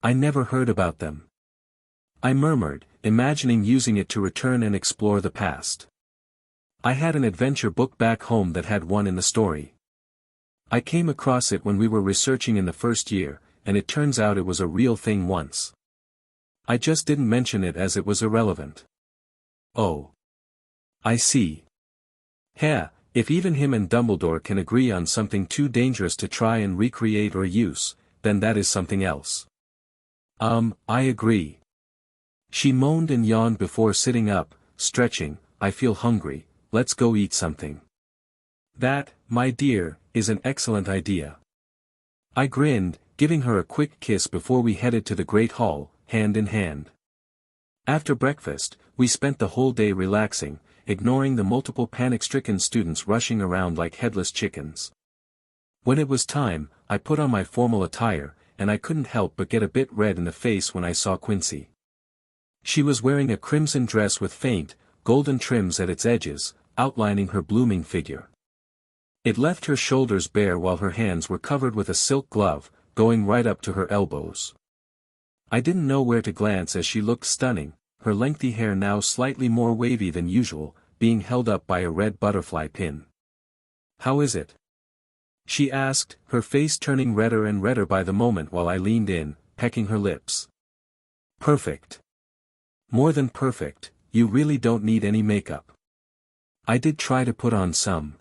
[SPEAKER 1] I never heard about them. I murmured, imagining using it to return and explore the past. I had an adventure book back home that had one in the story. I came across it when we were researching in the first year, and it turns out it was a real thing once. I just didn't mention it as it was irrelevant. Oh. I see. If even him and Dumbledore can agree on something too dangerous to try and recreate or use, then that is something else. I agree. She moaned and yawned before sitting up, stretching. I feel hungry, let's go eat something. That, my dear, is an excellent idea. I grinned, giving her a quick kiss before we headed to the Great Hall, hand in hand. After breakfast, we spent the whole day relaxing, ignoring the multiple panic-stricken students rushing around like headless chickens. When it was time, I put on my formal attire, and I couldn't help but get a bit red in the face when I saw Quincy. She was wearing a crimson dress with faint, golden trims at its edges, outlining her blooming figure. It left her shoulders bare while her hands were covered with a silk glove, going right up to her elbows. I didn't know where to glance as she looked stunning, her lengthy hair now slightly more wavy than usual, being held up by a red butterfly pin. How is it? She asked, her face turning redder and redder by the moment while I leaned in, pecking her lips. Perfect. More than perfect, you really don't need any makeup. I did try to put on some.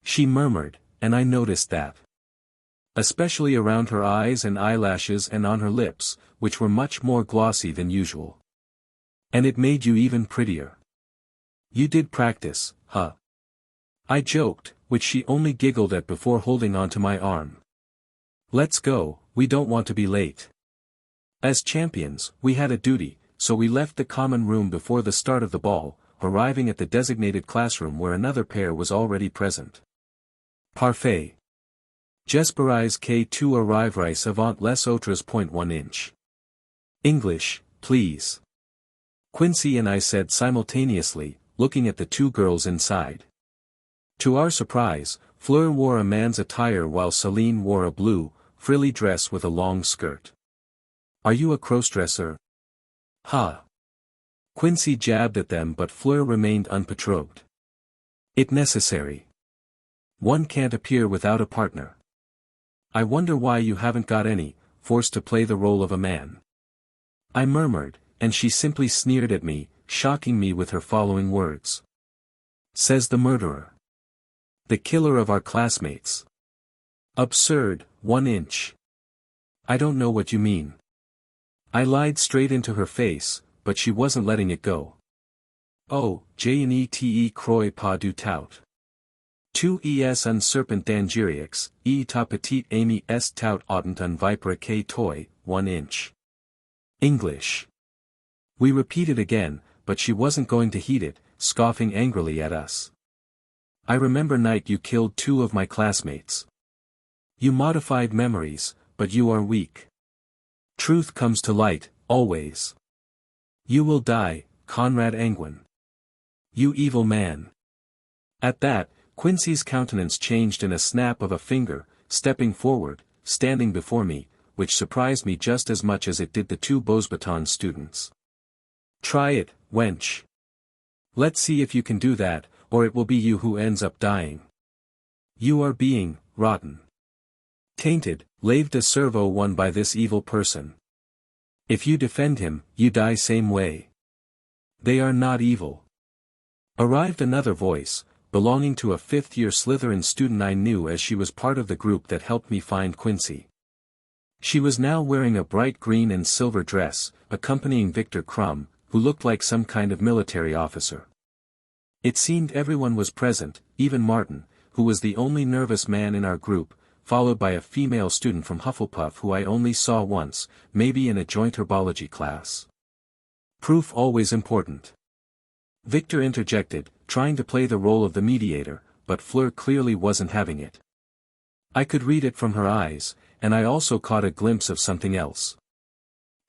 [SPEAKER 1] She murmured, and I noticed that. Especially around her eyes and eyelashes and on her lips, which were much more glossy than usual. And it made you even prettier. You did practice, huh? I joked, which she only giggled at before holding onto my arm. Let's go, we don't want to be late. As champions, we had a duty, so we left the common room before the start of the ball, arriving at the designated classroom where another pair was already present. Parfait. J'espérais que tu arriverais avant les autres. 1 inch. English, please. Quincy and I said simultaneously, looking at the two girls inside. To our surprise, Fleur wore a man's attire while Celine wore a blue, frilly dress with a long skirt. Are you a crossdresser? Ha! Quincy jabbed at them but Fleur remained unperturbed. It necessary. One can't appear without a partner. I wonder why you haven't got any, forced to play the role of a man. I murmured, and she simply sneered at me, shocking me with her following words. Says the murderer. The killer of our classmates. Absurd, 1 inch. I don't know what you mean. I lied straight into her face, but she wasn't letting it go. Oh, je crois pas du tout. Tu es un serpent dangereux, et ta petite amie est tout autant un vipère que toi, 1 inch. English. We repeated again, but she wasn't going to heed it, scoffing angrily at us. I remember night you killed 2 of my classmates. You modified memories, but you are weak. Truth comes to light, always. You will die, Conrad Anguine. You evil man. At that, Quincy's countenance changed in a snap of a finger, stepping forward, standing before me, which surprised me just as much as it did the 2 Beauxbatons students. Try it, wench. Let's see if you can do that, or it will be you who ends up dying. You are being rotten. Tainted, laved a servo one by this evil person. If you defend him, you die same way. They are not evil. Arrived another voice, belonging to a 5th-year Slytherin student I knew as she was part of the group that helped me find Quincy. She was now wearing a bright green and silver dress, accompanying Victor Crumb, who looked like some kind of military officer. It seemed everyone was present, even Martin, who was the only nervous man in our group, followed by a female student from Hufflepuff who I only saw once, maybe in a joint herbology class. Proof always important. Victor interjected, trying to play the role of the mediator, but Fleur clearly wasn't having it. I could read it from her eyes, and I also caught a glimpse of something else.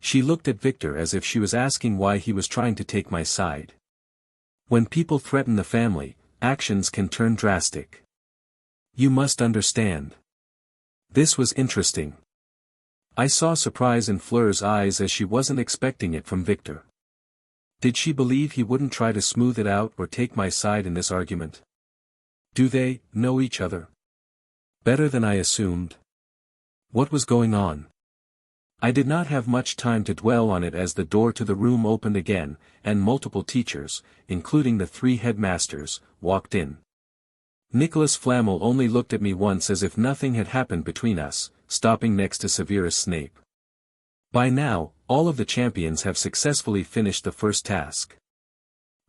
[SPEAKER 1] She looked at Victor as if she was asking why he was trying to take my side. When people threaten the family, actions can turn drastic. You must understand. This was interesting. I saw surprise in Fleur's eyes as she wasn't expecting it from Victor. Did she believe he wouldn't try to smooth it out or take my side in this argument? Do they know each other? Better than I assumed. What was going on? I did not have much time to dwell on it as the door to the room opened again, and multiple teachers, including the 3 headmasters, walked in. Nicholas Flamel only looked at me once as if nothing had happened between us, stopping next to Severus Snape. By now, all of the champions have successfully finished the first task.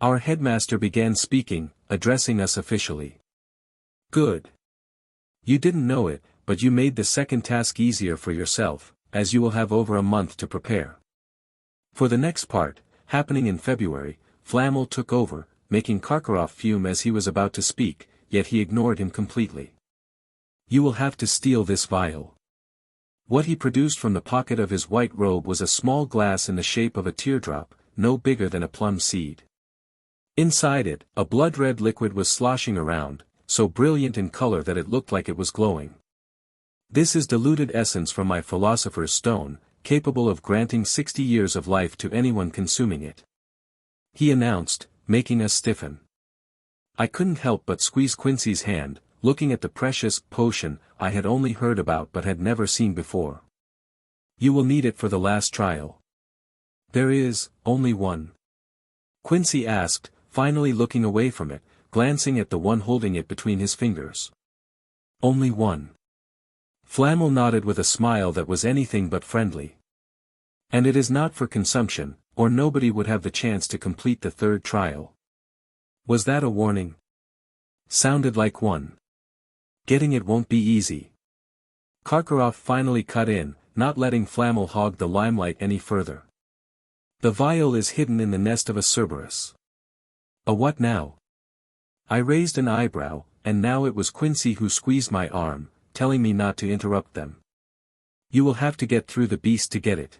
[SPEAKER 1] Our headmaster began speaking, addressing us officially. Good. You didn't know it, but you made the second task easier for yourself, as you will have over a month to prepare. For the next part, happening in February, Flamel took over, making Karkaroff fume as he was about to speak, yet he ignored him completely. You will have to steal this vial. What he produced from the pocket of his white robe was a small glass in the shape of a teardrop, no bigger than a plum seed. Inside it, a blood-red liquid was sloshing around, so brilliant in color that it looked like it was glowing. This is diluted essence from my philosopher's stone, capable of granting 60 years of life to anyone consuming it. He announced, making us stiffen. I couldn't help but squeeze Quincy's hand, looking at the precious potion I had only heard about but had never seen before. You will need it for the last trial. There is only one. Quincy asked, finally looking away from it, glancing at the one holding it between his fingers. Only one. Flamel nodded with a smile that was anything but friendly. And it is not for consumption, or nobody would have the chance to complete the 3rd trial. Was that a warning? Sounded like one. Getting it won't be easy. Karkaroff finally cut in, not letting Flamel hog the limelight any further. The vial is hidden in the nest of a Cerberus. A what now? I raised an eyebrow, and now it was Quincy who squeezed my arm, telling me not to interrupt them. You will have to get through the beast to get it.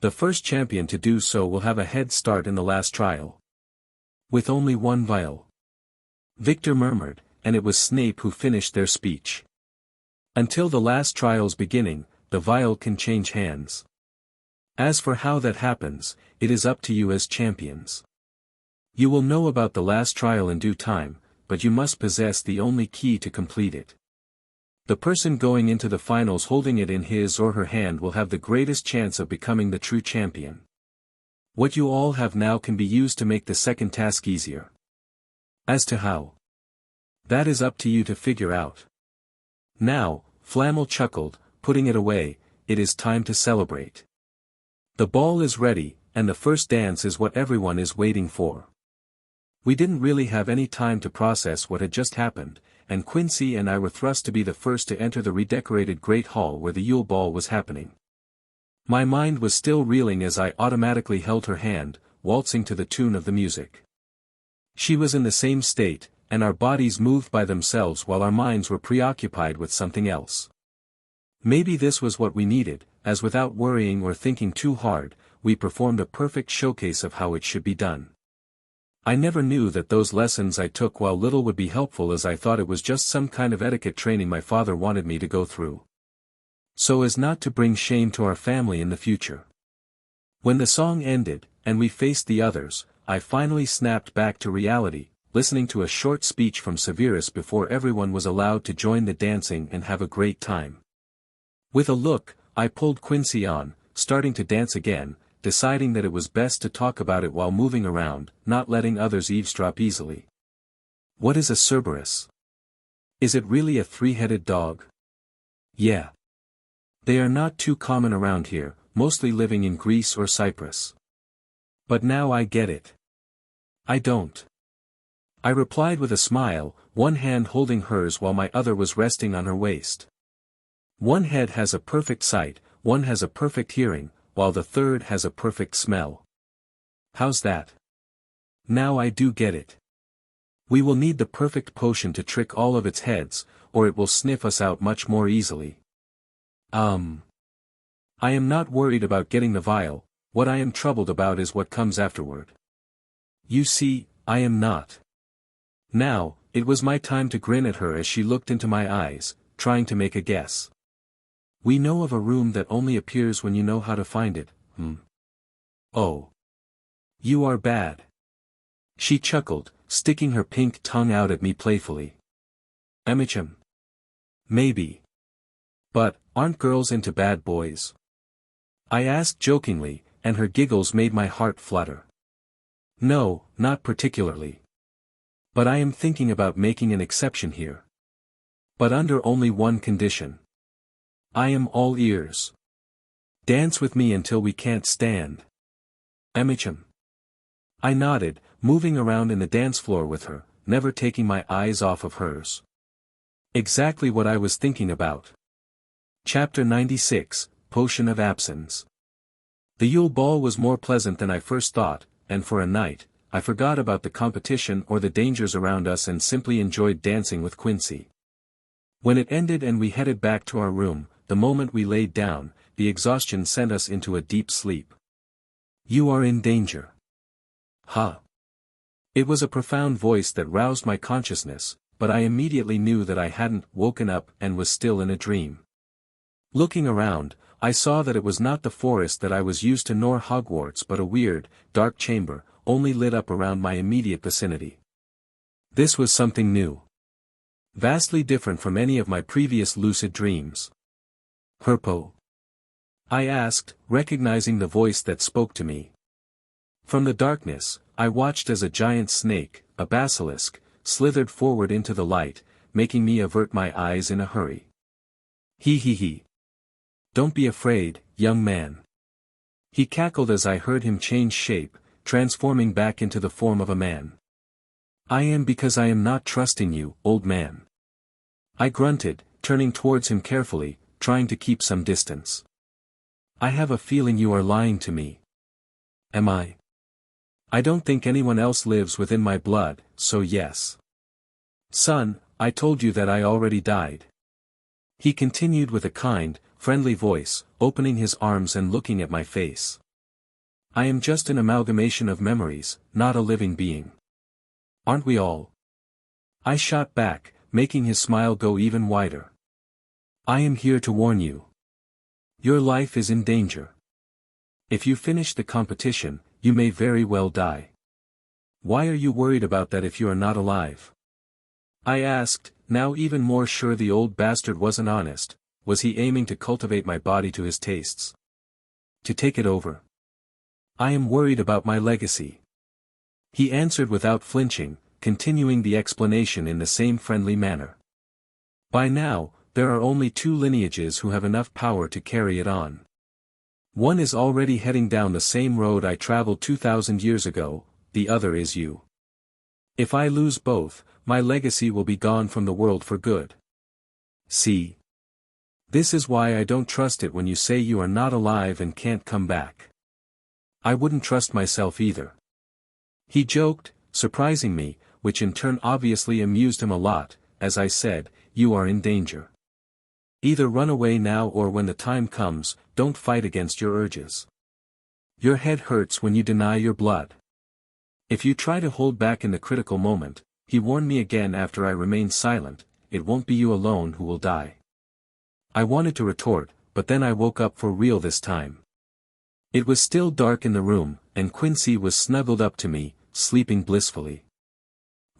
[SPEAKER 1] The first champion to do so will have a head start in the last trial. With only one vial. Victor murmured, and it was Snape who finished their speech. Until the last trial's beginning, the vial can change hands. As for how that happens, it is up to you as champions. You will know about the last trial in due time, but you must possess the only key to complete it. The person going into the finals holding it in his or her hand will have the greatest chance of becoming the true champion. What you all have now can be used to make the second task easier. As to how, that is up to you to figure out. Now, Flamel chuckled, putting it away, it is time to celebrate. The ball is ready, and the first dance is what everyone is waiting for. We didn't really have any time to process what had just happened, and Quincy and I were thrust to be the first to enter the redecorated Great Hall where the Ule Ball was happening. My mind was still reeling as I automatically held her hand, waltzing to the tune of the music. She was in the same state, and our bodies moved by themselves while our minds were preoccupied with something else. Maybe this was what we needed, as without worrying or thinking too hard, we performed a perfect showcase of how it should be done. I never knew that those lessons I took while little would be helpful, as I thought it was just some kind of etiquette training my father wanted me to go through, so as not to bring shame to our family in the future. When the song ended, and we faced the others, I finally snapped back to reality, listening to a short speech from Severus before everyone was allowed to join the dancing and have a great time. With a look, I pulled Quincy on, starting to dance again, deciding that it was best to talk about it while moving around, not letting others eavesdrop easily. What is a Cerberus? Is it really a three-headed dog? Yeah. They are not too common around here, mostly living in Greece or Cyprus. But now I get it. I don't. I replied with a smile, one hand holding hers while my other was resting on her waist. One head has a perfect sight, one has a perfect hearing, while the third has a perfect smell. How's that? Now I do get it. We will need the perfect potion to trick all of its heads, or it will sniff us out much more easily. I am not worried about getting the vial, what I am troubled about is what comes afterward. You see, I am not. Now, it was my time to grin at her as she looked into my eyes, trying to make a guess. We know of a room that only appears when you know how to find it, Oh. You are bad. She chuckled, sticking her pink tongue out at me playfully. Emicham. Maybe. But, aren't girls into bad boys? I asked jokingly, and her giggles made my heart flutter. No, not particularly. But I am thinking about making an exception here. But under only one condition. I am all ears. Dance with me until we can't stand. Emicham. I nodded, moving around in the dance floor with her, never taking my eyes off of hers. Exactly what I was thinking about. Chapter 96, Potion of Absence. The Ule Ball was more pleasant than I first thought, and for a night, I forgot about the competition or the dangers around us and simply enjoyed dancing with Quincy. When it ended and we headed back to our room, the moment we laid down, the exhaustion sent us into a deep sleep. You are in danger. Huh. It was a profound voice that roused my consciousness, but I immediately knew that I hadn't woken up and was still in a dream. Looking around, I saw that it was not the forest that I was used to nor Hogwarts but a weird, dark chamber, only lit up around my immediate vicinity. This was something new. Vastly different from any of my previous lucid dreams. Herpo? I asked, recognizing the voice that spoke to me. From the darkness, I watched as a giant snake, a basilisk, slithered forward into the light, making me avert my eyes in a hurry. He. Don't be afraid, young man. He cackled as I heard him change shape, transforming back into the form of a man. I am because I am not trusting you, old man. I grunted, turning towards him carefully, trying to keep some distance. I have a feeling you are lying to me. Am I? I don't think anyone else lives within my blood, so yes. Son, I told you that I already died. He continued with a kind, friendly voice, opening his arms and looking at my face. I am just an amalgamation of memories, not a living being. Aren't we all? I shot back, making his smile go even wider. I am here to warn you. Your life is in danger. If you finish the competition, you may very well die. Why are you worried about that if you are not alive? I asked, now even more sure the old bastard wasn't honest. Was he aiming to cultivate my body to his tastes? To take it over? I am worried about my legacy. He answered without flinching, continuing the explanation in the same friendly manner. By now, there are only two lineages who have enough power to carry it on. One is already heading down the same road I traveled 2,000 years ago, the other is you. If I lose both, my legacy will be gone from the world for good. See? This is why I don't trust it when you say you are not alive and can't come back. I wouldn't trust myself either. He joked, surprising me, which in turn obviously amused him a lot. As I said, you are in danger. Either run away now or when the time comes, don't fight against your urges. Your head hurts when you deny your blood. If you try to hold back in the critical moment, he warned me again after I remained silent, it won't be you alone who will die. I wanted to retort, but then I woke up for real this time. It was still dark in the room, and Quincy was snuggled up to me, sleeping blissfully.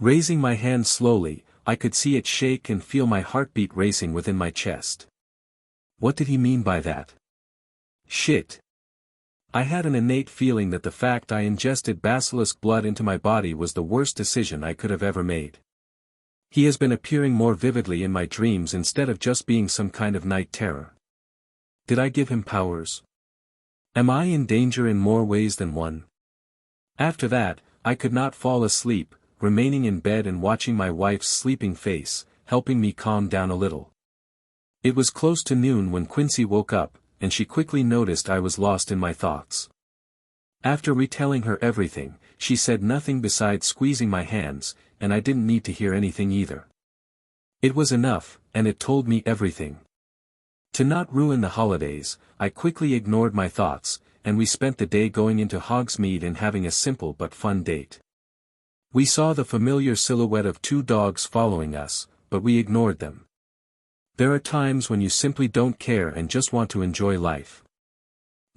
[SPEAKER 1] Raising my hand slowly, I could see it shake and feel my heartbeat racing within my chest. What did he mean by that? Shit. I had an innate feeling that the fact I ingested basilisk blood into my body was the worst decision I could have ever made. He has been appearing more vividly in my dreams instead of just being some kind of night terror. Did I give him powers? Am I in danger in more ways than one? After that, I could not fall asleep, remaining in bed and watching my wife's sleeping face, helping me calm down a little. It was close to noon when Quincy woke up, and she quickly noticed I was lost in my thoughts. After retelling her everything, she said nothing besides squeezing my hands, and I didn't need to hear anything either. It was enough, and it told me everything. To not ruin the holidays, I quickly ignored my thoughts, and we spent the day going into Hogsmeade and having a simple but fun date. We saw the familiar silhouette of two dogs following us, but we ignored them. There are times when you simply don't care and just want to enjoy life.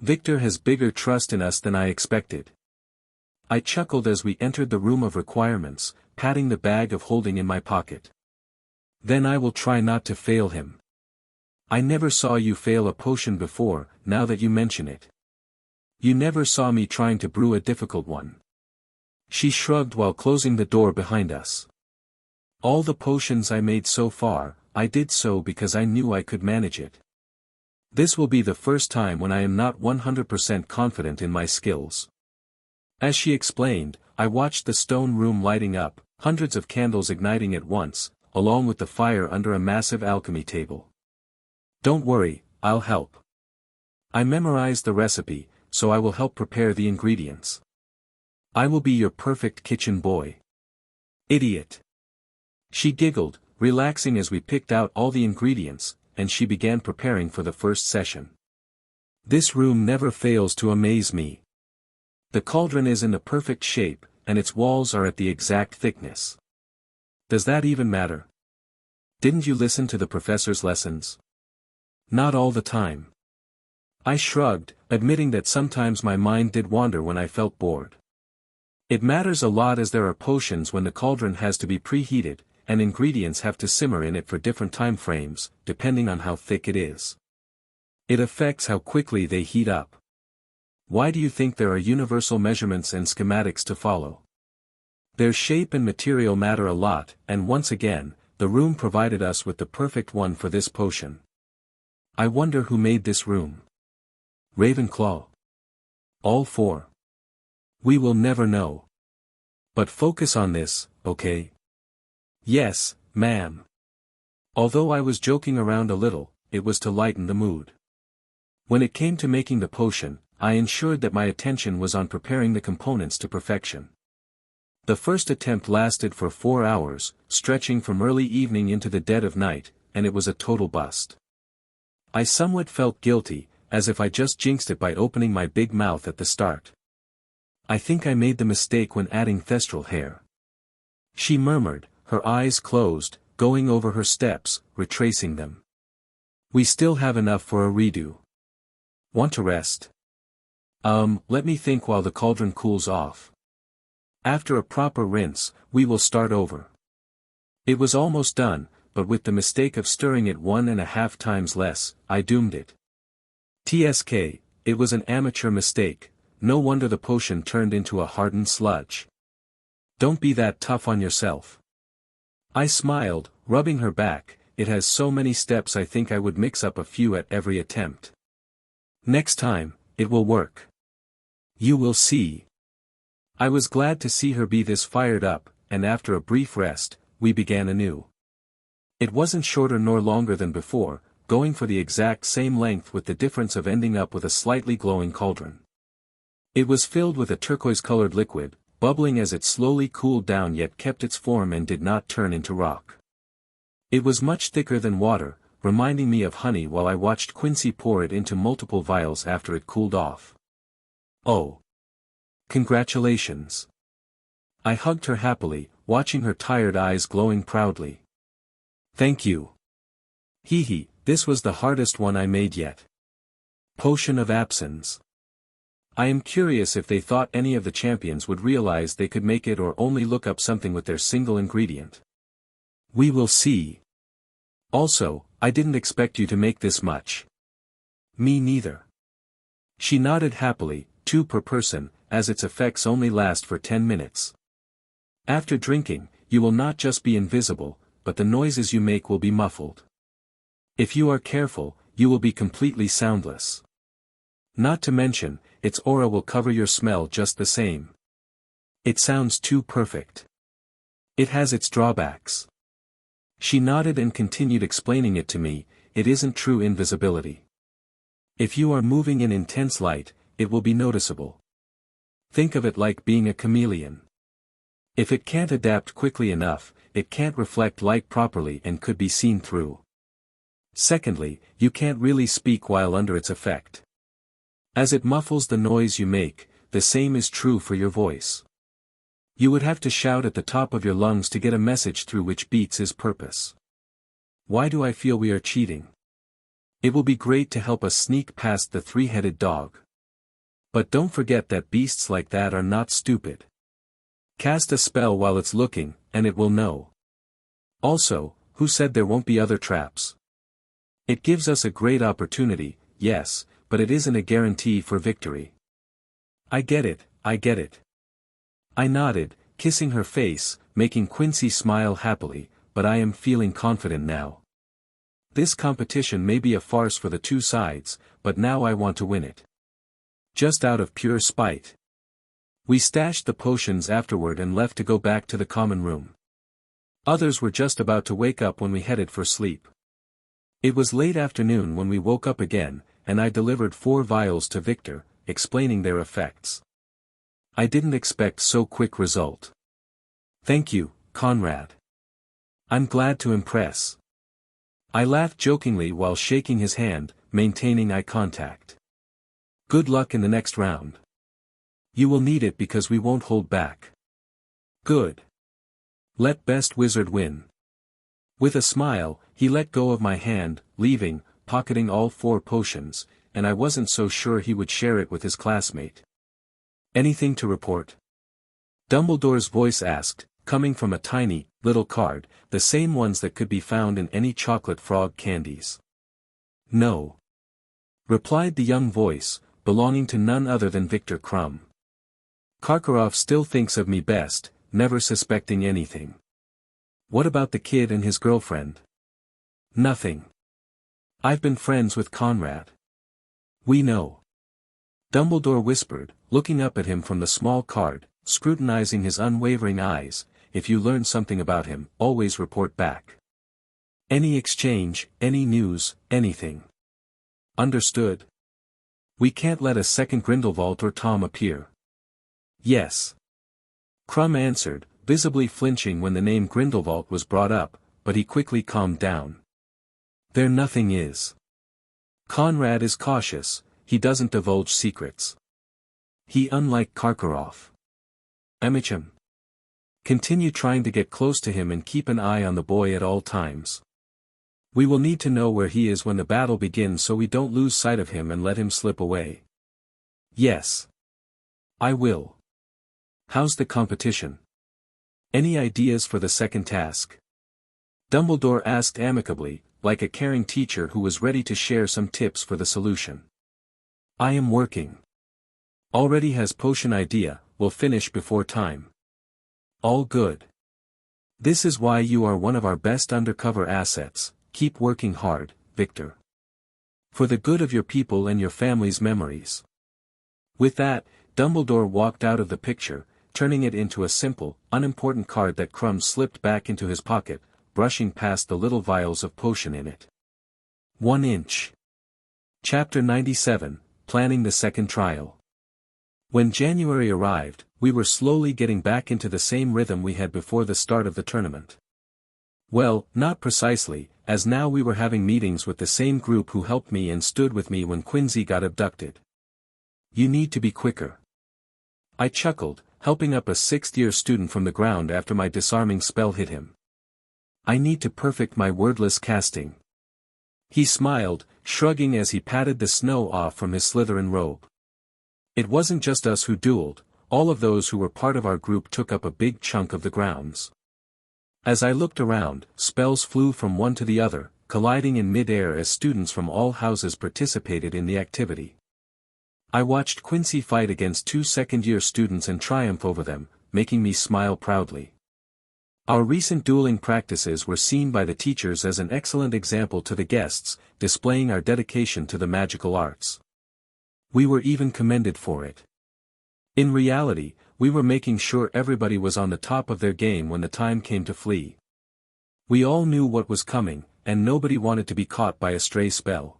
[SPEAKER 1] Victor has bigger trust in us than I expected. I chuckled as we entered the room of requirements, patting the bag of holding in my pocket. Then I will try not to fail him. I never saw you fail a potion before, now that you mention it. You never saw me trying to brew a difficult one. She shrugged while closing the door behind us. All the potions I made so far, I did so because I knew I could manage it. This will be the first time when I am not 100% confident in my skills. As she explained, I watched the stone room lighting up, hundreds of candles igniting at once, along with the fire under a massive alchemy table. Don't worry, I'll help. I memorized the recipe, so I will help prepare the ingredients. I will be your perfect kitchen boy. Idiot. She giggled, relaxing as we picked out all the ingredients, and she began preparing for the first session. This room never fails to amaze me. The cauldron is in the perfect shape, and its walls are at the exact thickness. Does that even matter? Didn't you listen to the professor's lessons? Not all the time. I shrugged, admitting that sometimes my mind did wander when I felt bored. It matters a lot as there are potions when the cauldron has to be preheated, and ingredients have to simmer in it for different time frames, depending on how thick it is. It affects how quickly they heat up. Why do you think there are universal measurements and schematics to follow? Their shape and material matter a lot, and once again, the room provided us with the perfect one for this potion. I wonder who made this room. Ravenclaw. All four. We will never know. But focus on this, okay? Yes, ma'am. Although I was joking around a little, it was to lighten the mood. When it came to making the potion, I ensured that my attention was on preparing the components to perfection. The first attempt lasted for 4 hours, stretching from early evening into the dead of night, and it was a total bust. I somewhat felt guilty, as if I just jinxed it by opening my big mouth at the start. I think I made the mistake when adding thestral hair. She murmured, her eyes closed, going over her steps, retracing them. We still have enough for a redo. Want to rest? Let me think while the cauldron cools off. After a proper rinse, we will start over. It was almost done, but with the mistake of stirring it 1.5 times less, I doomed it. TSK, it was an amateur mistake, no wonder the potion turned into a hardened sludge. Don't be that tough on yourself. I smiled, rubbing her back, it has so many steps I think I would mix up a few at every attempt. Next time, it will work. You will see. I was glad to see her be this fired up, and after a brief rest, we began anew. It wasn't shorter nor longer than before, going for the exact same length with the difference of ending up with a slightly glowing cauldron. It was filled with a turquoise-colored liquid, bubbling as it slowly cooled down yet kept its form and did not turn into rock. It was much thicker than water, reminding me of honey while I watched Quincy pour it into multiple vials after it cooled off. Oh! Congratulations! I hugged her happily, watching her tired eyes glowing proudly. Thank you. Hee, this was the hardest one I made yet. Potion of Absence. I am curious if they thought any of the champions would realize they could make it or only look up something with their single ingredient. We will see. Also, I didn't expect you to make this much. Me neither. She nodded happily, 2 per person, as its effects only last for 10 minutes. After drinking, you will not just be invisible, but the noises you make will be muffled. If you are careful, you will be completely soundless. Not to mention, its aura will cover your smell just the same. It sounds too perfect. It has its drawbacks. She nodded and continued explaining it to me. It isn't true invisibility. If you are moving in intense light, it will be noticeable. Think of it like being a chameleon. If it can't adapt quickly enough, it can't reflect light properly and could be seen through. Secondly, you can't really speak while under its effect. As it muffles the noise you make, the same is true for your voice. You would have to shout at the top of your lungs to get a message through which beats his purpose. Why do I feel we are cheating? It will be great to help us sneak past the 3-headed dog. But don't forget that beasts like that are not stupid. Cast a spell while it's looking, and it will know. Also, who said there won't be other traps? It gives us a great opportunity, yes, but it isn't a guarantee for victory. I get it. I nodded, kissing her face, making Quincy smile happily, but I am feeling confident now. This competition may be a farce for the 2 sides, but now I want to win it. Just out of pure spite. We stashed the potions afterward and left to go back to the common room. Others were just about to wake up when we headed for sleep. It was late afternoon when we woke up again, and I delivered 4 vials to Victor, explaining their effects. I didn't expect so quick result. Thank you, Conrad. I'm glad to impress. I laughed jokingly while shaking his hand, maintaining eye contact. Good luck in the next round. You will need it because we won't hold back. Good. Let best wizard win. With a smile, he let go of my hand, leaving, pocketing all 4 potions, and I wasn't so sure he would share it with his classmate. Anything to report? Dumbledore's voice asked, coming from a tiny, little card, the same ones that could be found in any chocolate frog candies. No. Replied the young voice, belonging to none other than Victor Crumb. Karkaroff still thinks of me best, never suspecting anything. What about the kid and his girlfriend? Nothing. I've been friends with Conrad. We know. Dumbledore whispered, looking up at him from the small card, scrutinizing his unwavering eyes. If you learn something about him, always report back. Any exchange, any news, anything. Understood? We can't let a second Grindelwald or Tom appear. Yes. Crumb answered, visibly flinching when the name Grindelwald was brought up, but he quickly calmed down. There nothing is. Conrad is cautious, he doesn't divulge secrets. He unlike Karkaroff. Amicham. Continue trying to get close to him and keep an eye on the boy at all times. We will need to know where he is when the battle begins so we don't lose sight of him and let him slip away. Yes. I will. How's the competition? Any ideas for the second task? Dumbledore asked amicably, like a caring teacher who was ready to share some tips for the solution. I am working. Already has potion idea, will finish before time. All good. This is why you are one of our best undercover assets, keep working hard, Victor. For the good of your people and your family's memories. With that, Dumbledore walked out of the picture, turning it into a simple, unimportant card that Crumb slipped back into his pocket, brushing past the little vials of potion in it. 1 inch. Chapter 97, Planning the Second Trial. When January arrived, we were slowly getting back into the same rhythm we had before the start of the tournament. Well, not precisely, as now we were having meetings with the same group who helped me and stood with me when Quincy got abducted. You need to be quicker. I chuckled, helping up a sixth-year student from the ground after my disarming spell hit him. I need to perfect my wordless casting. He smiled, shrugging as he patted the snow off from his Slytherin robe. It wasn't just us who dueled, all of those who were part of our group took up a big chunk of the grounds. As I looked around, spells flew from one to the other, colliding in mid-air as students from all houses participated in the activity. I watched Quincy fight against 2 second-year students and triumph over them, making me smile proudly. Our recent dueling practices were seen by the teachers as an excellent example to the guests, displaying our dedication to the magical arts. We were even commended for it. In reality, we were making sure everybody was on the top of their game when the time came to flee. We all knew what was coming, and nobody wanted to be caught by a stray spell.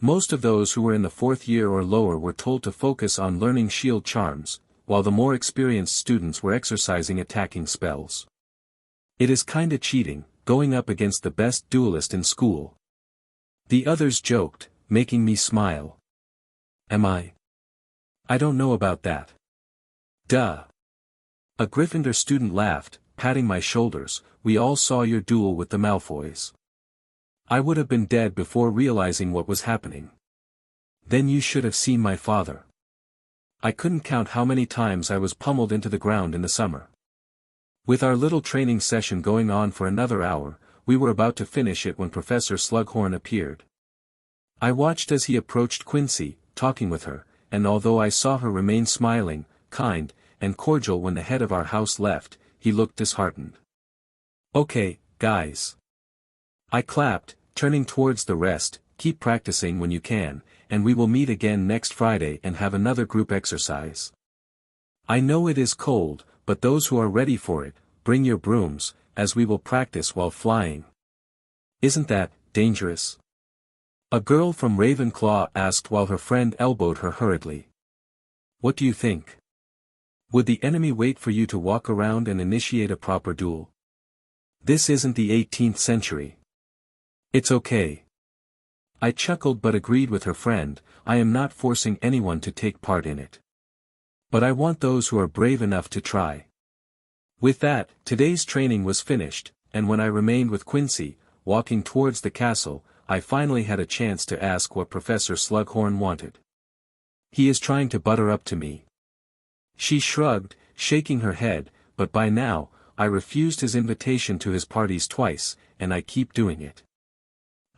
[SPEAKER 1] Most of those who were in the 4th year or lower were told to focus on learning shield charms, while the more experienced students were exercising attacking spells. It is kinda cheating, going up against the best duelist in school. The others joked, making me smile. Am I? I don't know about that. Duh. A Gryffindor student laughed, patting my shoulders. We all saw your duel with the Malfoys. I would have been dead before realizing what was happening. Then you should have seen my father. I couldn't count how many times I was pummeled into the ground in the summer. With our little training session going on for another hour, we were about to finish it when Professor Slughorn appeared. I watched as he approached Quincy, talking with her, and although I saw her remain smiling, kind, and cordial when the head of our house left, he looked disheartened. Okay, guys. I clapped, turning towards the rest. Keep practicing when you can, and we will meet again next Friday and have another group exercise. I know it is cold, but those who are ready for it, bring your brooms, as we will practice while flying. Isn't that dangerous? A girl from Ravenclaw asked while her friend elbowed her hurriedly. What do you think? Would the enemy wait for you to walk around and initiate a proper duel? This isn't the 18th century. It's okay. I chuckled but agreed with her friend. I am not forcing anyone to take part in it. But I want those who are brave enough to try. With that, today's training was finished, and when I remained with Quincy, walking towards the castle, I finally had a chance to ask what Professor Slughorn wanted. He is trying to butter up to me. She shrugged, shaking her head, but by now, I refused his invitation to his parties twice, and I keep doing it.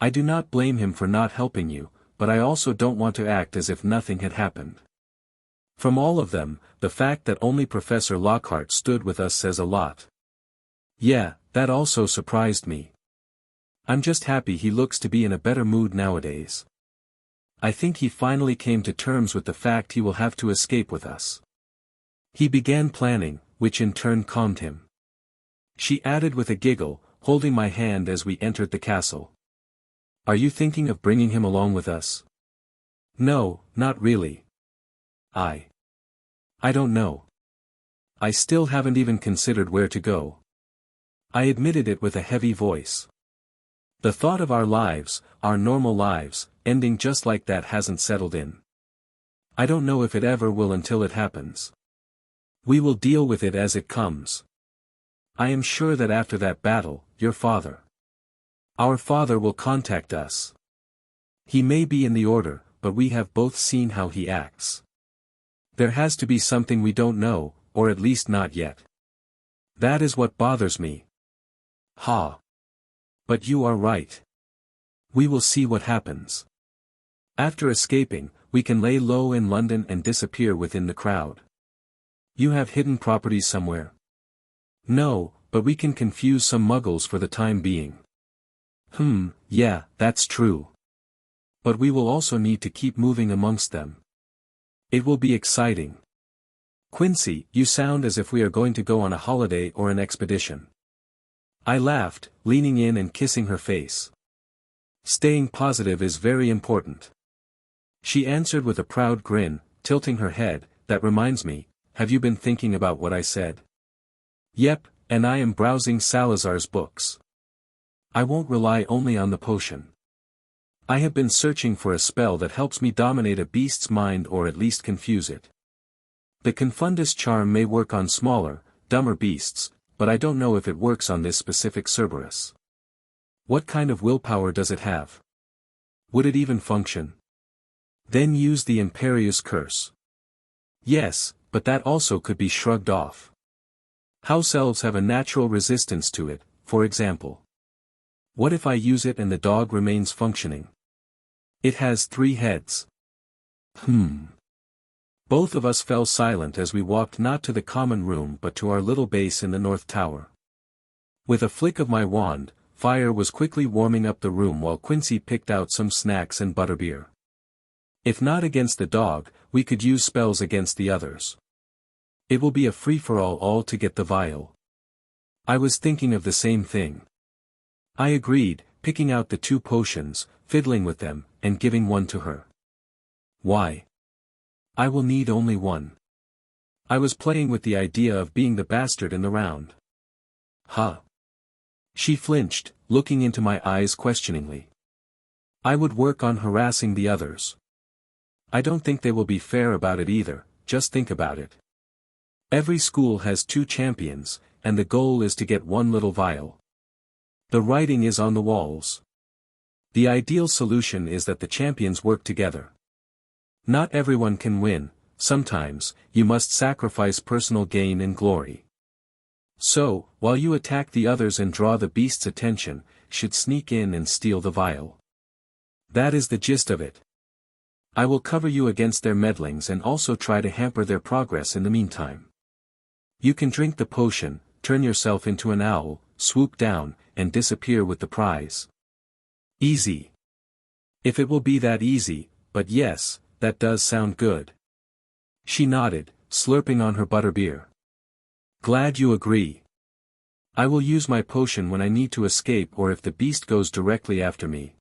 [SPEAKER 1] I do not blame him for not helping you, but I also don't want to act as if nothing had happened. From all of them, the fact that only Professor Lockhart stood with us says a lot. Yeah, that also surprised me. I'm just happy he looks to be in a better mood nowadays. I think he finally came to terms with the fact he will have to escape with us. He began planning, which in turn calmed him. She added with a giggle, holding my hand as we entered the castle. Are you thinking of bringing him along with us? No, not really. I don't know. I still haven't even considered where to go. I admitted it with a heavy voice. The thought of our lives, our normal lives, ending just like that hasn't settled in. I don't know if it ever will until it happens. We will deal with it as it comes. I am sure that after that battle, your father. Our father will contact us. He may be in the order, but we have both seen how he acts. There has to be something we don't know, or at least not yet. That is what bothers me. Ha. But you are right. We will see what happens. After escaping, we can lay low in London and disappear within the crowd. You have hidden properties somewhere? No, but we can confuse some muggles for the time being. Yeah, that's true. But we will also need to keep moving amongst them. It will be exciting. Quincy, you sound as if we are going to go on a holiday or an expedition. I laughed, leaning in and kissing her face. Staying positive is very important. She answered with a proud grin, tilting her head. That reminds me, have you been thinking about what I said? Yep, and I am browsing Salazar's books. I won't rely only on the potion. I have been searching for a spell that helps me dominate a beast's mind or at least confuse it. The Confundus charm may work on smaller, dumber beasts, but I don't know if it works on this specific Cerberus. What kind of willpower does it have? Would it even function? Then use the Imperious Curse. Yes, but that also could be shrugged off. House elves have a natural resistance to it, for example. What if I use it and the dog remains functioning? It has 3 heads. Both of us fell silent as we walked not to the common room but to our little base in the North Tower. With a flick of my wand, fire was quickly warming up the room while Quincy picked out some snacks and butterbeer. If not against the dog, we could use spells against the others. It will be a free-for-all all to get the vial. I was thinking of the same thing. I agreed, picking out the 2 potions, fiddling with them, and giving one to her. Why? I will need only one. I was playing with the idea of being the bastard in the round. Huh? She flinched, looking into my eyes questioningly. I would work on harassing the others. I don't think they will be fair about it either, just think about it. Every school has 2 champions, and the goal is to get 1 little vial. The writing is on the walls. The ideal solution is that the champions work together. Not everyone can win, sometimes, you must sacrifice personal gain and glory. So, while you attack the others and draw the beast's attention, should sneak in and steal the vial. That is the gist of it. I will cover you against their meddlings and also try to hamper their progress in the meantime. You can drink the potion, turn yourself into an owl, swoop down, and disappear with the prize. Easy. If it will be that easy, but yes, that does sound good. She nodded, slurping on her butterbeer. Glad you agree. I will use my potion when I need to escape or if the beast goes directly after me.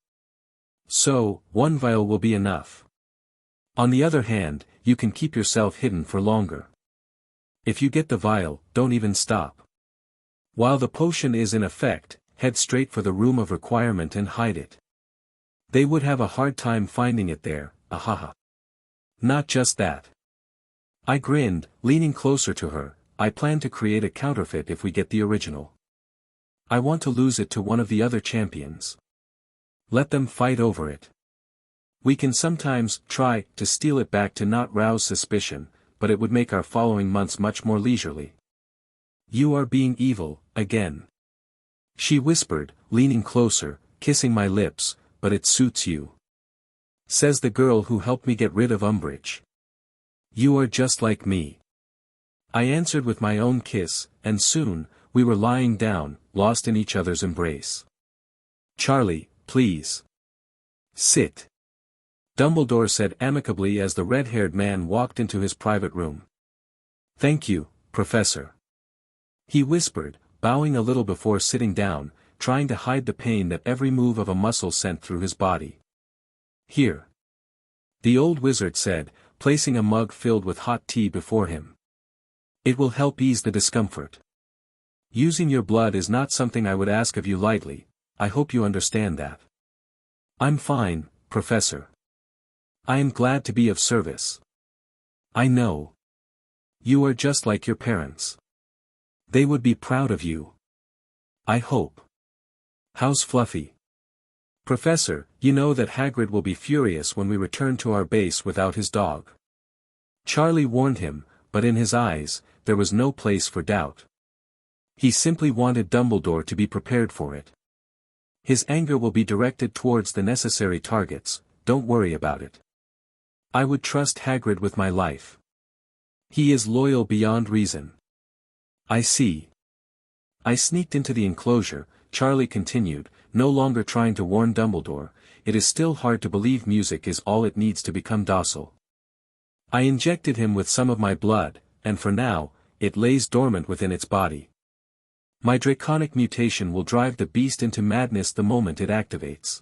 [SPEAKER 1] So, 1 vial will be enough. On the other hand, you can keep yourself hidden for longer. If you get the vial, don't even stop. While the potion is in effect, head straight for the room of requirement and hide it. They would have a hard time finding it there, ahaha. Not just that. I grinned, leaning closer to her. I plan to create a counterfeit if we get the original. I want to lose it to one of the other champions. Let them fight over it. We can sometimes try to steal it back to not rouse suspicion, but it would make our following months much more leisurely. You are being evil, again. She whispered, leaning closer, kissing my lips, but it suits you. Says the girl who helped me get rid of Umbridge. You are just like me. I answered with my own kiss, and soon, we were lying down, lost in each other's embrace. Charlie, please. Sit. Dumbledore said amicably as the red-haired man walked into his private room. Thank you, Professor. He whispered, bowing a little before sitting down, trying to hide the pain that every move of a muscle sent through his body. Here. The old wizard said, placing a mug filled with hot tea before him. It will help ease the discomfort. Using your blood is not something I would ask of you lightly, I hope you understand that. I'm fine, Professor. I am glad to be of service. I know. You are just like your parents. They would be proud of you. I hope. How's Fluffy? Professor, you know that Hagrid will be furious when we return to our base without his dog. Charlie warned him, but in his eyes, there was no place for doubt. He simply wanted Dumbledore to be prepared for it. His anger will be directed towards the necessary targets, don't worry about it. I would trust Hagrid with my life. He is loyal beyond reason. I see. I sneaked into the enclosure, Charlie continued, no longer trying to warn Dumbledore, it is still hard to believe music is all it needs to become docile. I injected him with some of my blood, and for now, it lays dormant within its body. My draconic mutation will drive the beast into madness the moment it activates.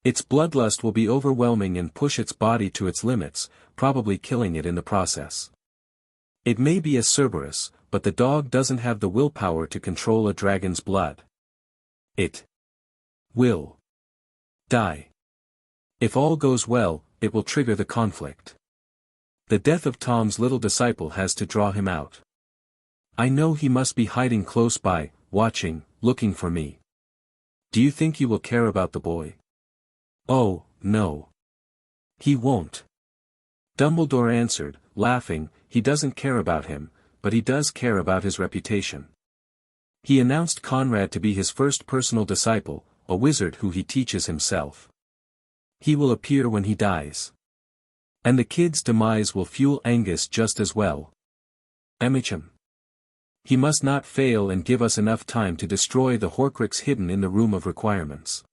[SPEAKER 1] Its bloodlust will be overwhelming and push its body to its limits, probably killing it in the process. It may be a Cerberus, but the dog doesn't have the willpower to control a dragon's blood. It will die. If all goes well, it will trigger the conflict. The death of Tom's little disciple has to draw him out. I know he must be hiding close by, watching, looking for me. Do you think he will care about the boy? Oh, no. He won't. Dumbledore answered, laughing. He doesn't care about him, but he does care about his reputation. He announced Conrad to be his first personal disciple, a wizard who he teaches himself. He will appear when he dies. And the kid's demise will fuel Angus just as well. Amicham. He must not fail and give us enough time to destroy the Horcrux hidden in the Room of Requirements.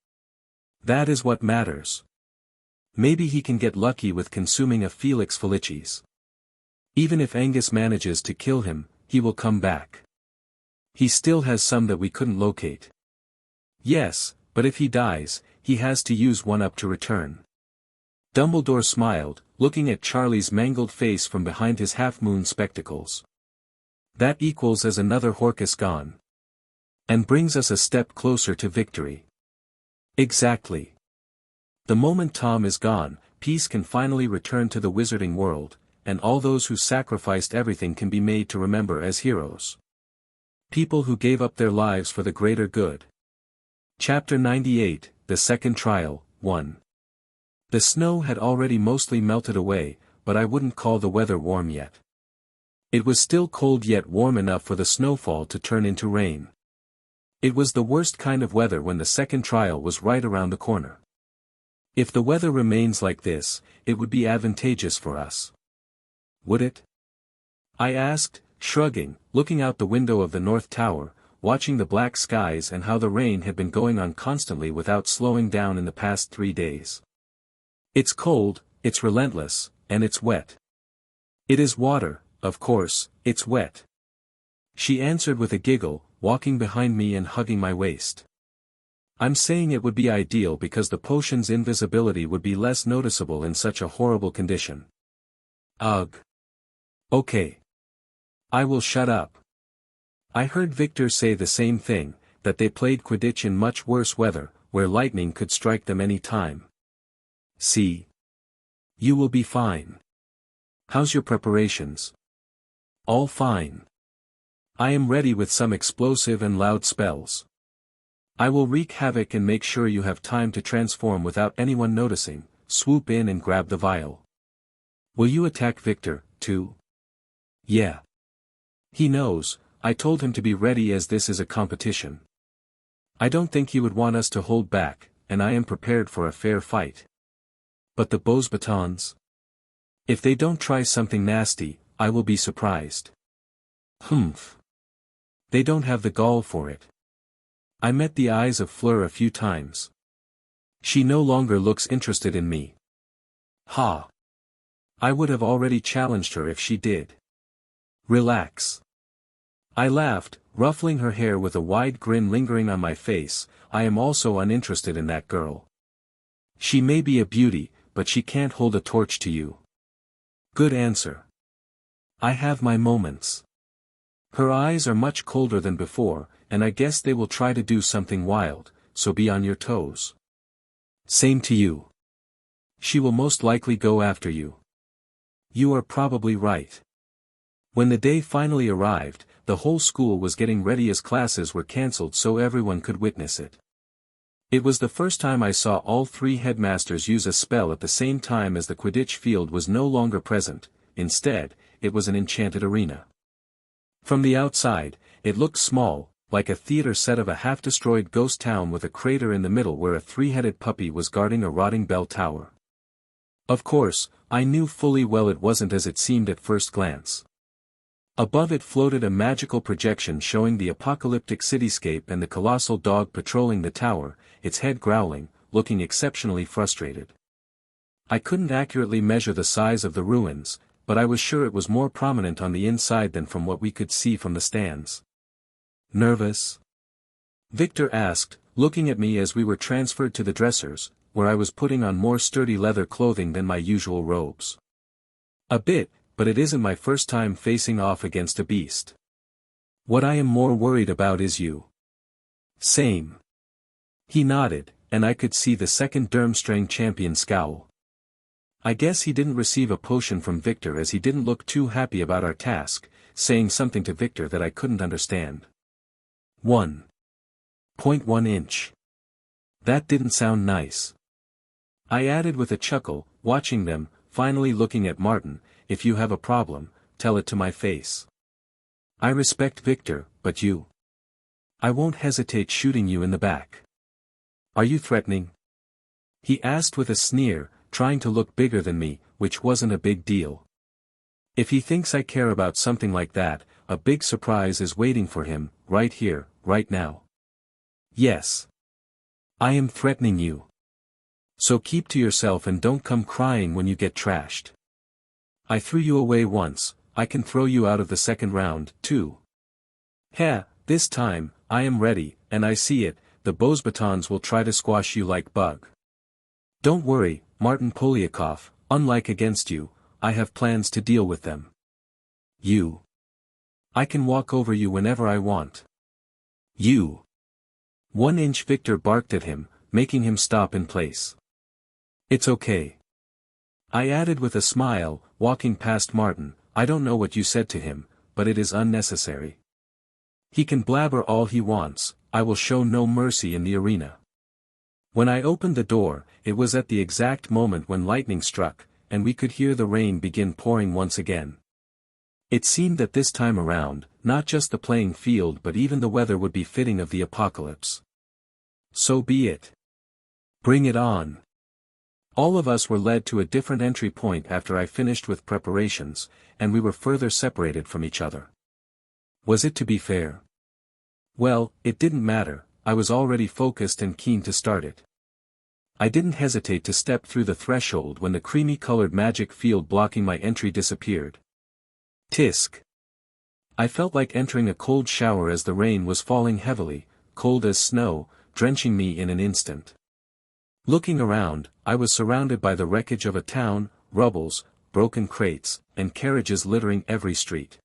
[SPEAKER 1] That is what matters. Maybe he can get lucky with consuming a Felix Felicis. Even if Angus manages to kill him, he will come back. He still has some that we couldn't locate. Yes, but if he dies, he has to use one up to return. Dumbledore smiled, looking at Charlie's mangled face from behind his half-moon spectacles. That equals as another Horcrux gone. And brings us a step closer to victory. Exactly. The moment Tom is gone, peace can finally return to the wizarding world, and all those who sacrificed everything can be made to remember as heroes. People who gave up their lives for the greater good. Chapter 98, The Second Trial, 1. The snow had already mostly melted away, but I wouldn't call the weather warm yet. It was still cold yet warm enough for the snowfall to turn into rain. It was the worst kind of weather when the second trial was right around the corner. If the weather remains like this, it would be advantageous for us. Would it? I asked, shrugging, looking out the window of the North Tower, watching the black skies and how the rain had been going on constantly without slowing down in the past 3 days. It's cold, it's relentless, and it's wet. It is water, of course, it's wet. She answered with a giggle, walking behind me and hugging my waist. I'm saying it would be ideal because the potion's invisibility would be less noticeable in such a horrible condition. Ugh. Okay. I will shut up. I heard Victor say the same thing, that they played Quidditch in much worse weather, where lightning could strike them any time. See? You will be fine. How's your preparations? All fine. I am ready with some explosive and loud spells. I will wreak havoc and make sure you have time to transform without anyone noticing, swoop in and grab the vial. Will you attack Victor, too? Yeah. He knows, I told him to be ready as this is a competition. I don't think he would want us to hold back, and I am prepared for a fair fight. But the Beauxbatons? If they don't try something nasty, I will be surprised. Humph. They don't have the gall for it. I met the eyes of Fleur a few times. She no longer looks interested in me. Ha. I would have already challenged her if she did. Relax. I laughed, ruffling her hair with a wide grin lingering on my face. I am also uninterested in that girl. She may be a beauty, but she can't hold a torch to you. Good answer. I have my moments. Her eyes are much colder than before, and I guess they will try to do something wild, so be on your toes. Same to you. She will most likely go after you. You are probably right. When the day finally arrived, the whole school was getting ready as classes were cancelled so everyone could witness it. It was the first time I saw all 3 headmasters use a spell at the same time as the Quidditch field was no longer present. Instead, it was an enchanted arena. From the outside, it looked small, like a theater set of a half-destroyed ghost town with a crater in the middle where a 3-headed puppy was guarding a rotting bell tower. Of course, I knew fully well it wasn't as it seemed at first glance. Above it floated a magical projection showing the apocalyptic cityscape and the colossal dog patrolling the tower, its head growling, looking exceptionally frustrated. I couldn't accurately measure the size of the ruins, but I was sure it was more prominent on the inside than from what we could see from the stands. Nervous? Victor asked, looking at me as we were transferred to the dressers. where I was putting on more sturdy leather clothing than my usual robes. A bit, but it isn't my first time facing off against a beast. What I am more worried about is you. Same. He nodded, and I could see the second Durmstrang champion scowl. I guess he didn't receive a potion from Victor as he didn't look too happy about our task, saying something to Victor that I couldn't understand. 1.1 inch. That didn't sound nice. I added with a chuckle, watching them, finally looking at Martin. If you have a problem, tell it to my face. I respect Victor, but you. I won't hesitate shooting you in the back. Are you threatening? He asked with a sneer, trying to look bigger than me, which wasn't a big deal. If he thinks I care about something like that, a big surprise is waiting for him, right here, right now. Yes. I am threatening you. So keep to yourself and don't come crying when you get trashed. I threw you away once, I can throw you out of the second round, too. Heh, this time, I am ready, and I see it, the Beauxbatons will try to squash you like bug. Don't worry, Martin Polyakov, unlike against you, I have plans to deal with them. You. I can walk over you whenever I want. You. 1 inch. Victor barked at him, making him stop in place. It's okay. I added with a smile, walking past Martin, I don't know what you said to him, but it is unnecessary. He can blabber all he wants, I will show no mercy in the arena. When I opened the door, it was at the exact moment when lightning struck, and we could hear the rain begin pouring once again. It seemed that this time around, not just the playing field but even the weather would be fitting of the apocalypse. So be it. Bring it on. All of us were led to a different entry point after I finished with preparations, and we were further separated from each other. Was it to be fair? Well, it didn't matter, I was already focused and keen to start it. I didn't hesitate to step through the threshold when the creamy-colored magic field blocking my entry disappeared. Tisk. I felt like entering a cold shower as the rain was falling heavily, cold as snow, drenching me in an instant. Looking around, I was surrounded by the wreckage of a town, rubbles, broken crates, and carriages littering every street.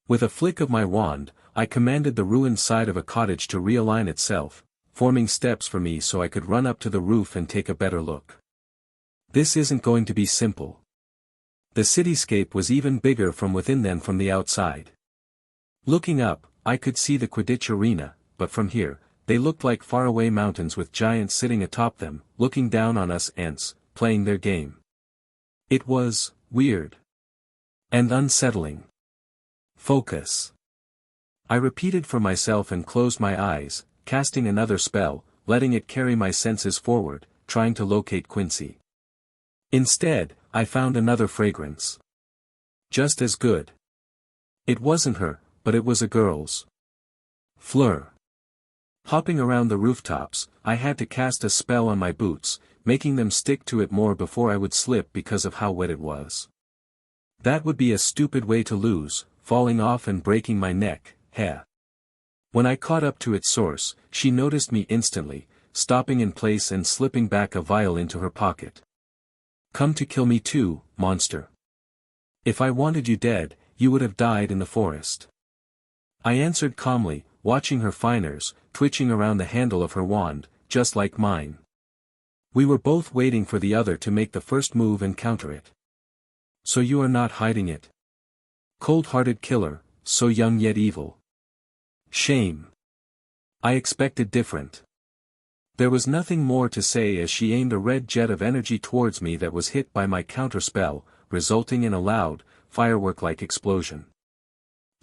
[SPEAKER 1] With a flick of my wand, I commanded the ruined side of a cottage to realign itself, forming steps for me so I could run up to the roof and take a better look. This isn't going to be simple. The cityscape was even bigger from within than from the outside. Looking up, I could see the Quidditch arena, but from here, they looked like faraway mountains with giants sitting atop them, looking down on us ants, playing their game. It was weird. And unsettling. Focus. I repeated for myself and closed my eyes, casting another spell, letting it carry my senses forward, trying to locate Quincy. Instead, I found another fragrance. Just as good. It wasn't her, but it was a girl's. Fleur. Hopping around the rooftops, I had to cast a spell on my boots, making them stick to it more before I would slip because of how wet it was. That would be a stupid way to lose, falling off and breaking my neck, heh. When I caught up to its source, she noticed me instantly, stopping in place and slipping back a vial into her pocket. Come to kill me too, monster. If I wanted you dead, you would have died in the forest. I answered calmly, watching her fingers, twitching around the handle of her wand, just like mine. We were both waiting for the other to make the first move and counter it. So you are not hiding it. Cold-hearted killer, so young yet evil. Shame. I expected different. There was nothing more to say as she aimed a red jet of energy towards me that was hit by my counterspell, resulting in a loud, firework-like explosion.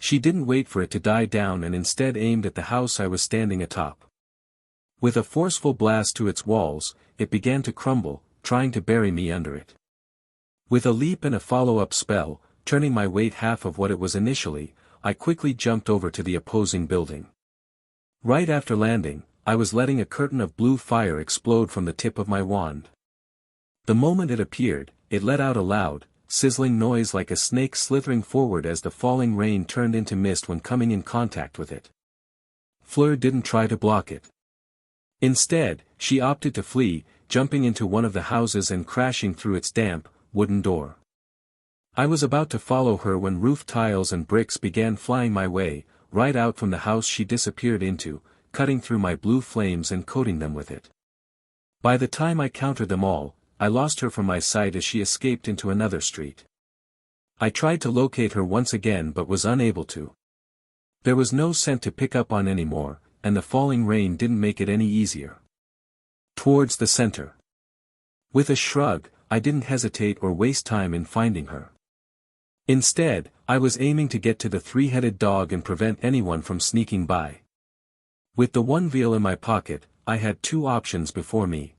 [SPEAKER 1] She didn't wait for it to die down and instead aimed at the house I was standing atop. With a forceful blast to its walls, it began to crumble, trying to bury me under it. With a leap and a follow-up spell, turning my weight half of what it was initially, I quickly jumped over to the opposing building. Right after landing, I was letting a curtain of blue fire explode from the tip of my wand. The moment it appeared, it let out a loud, sizzling noise like a snake slithering forward as the falling rain turned into mist when coming in contact with it. Fleur didn't try to block it. Instead, she opted to flee, jumping into one of the houses and crashing through its damp, wooden door. I was about to follow her when roof tiles and bricks began flying my way. Right out from the house she disappeared into, cutting through my blue flames and coating them with it. By the time I counted them all, I lost her from my sight as she escaped into another street. I tried to locate her once again but was unable to. There was no scent to pick up on anymore, and the falling rain didn't make it any easier. Towards the center. With a shrug, I didn't hesitate or waste time in finding her. Instead, I was aiming to get to the three-headed dog and prevent anyone from sneaking by. With the one vial in my pocket, I had two options before me.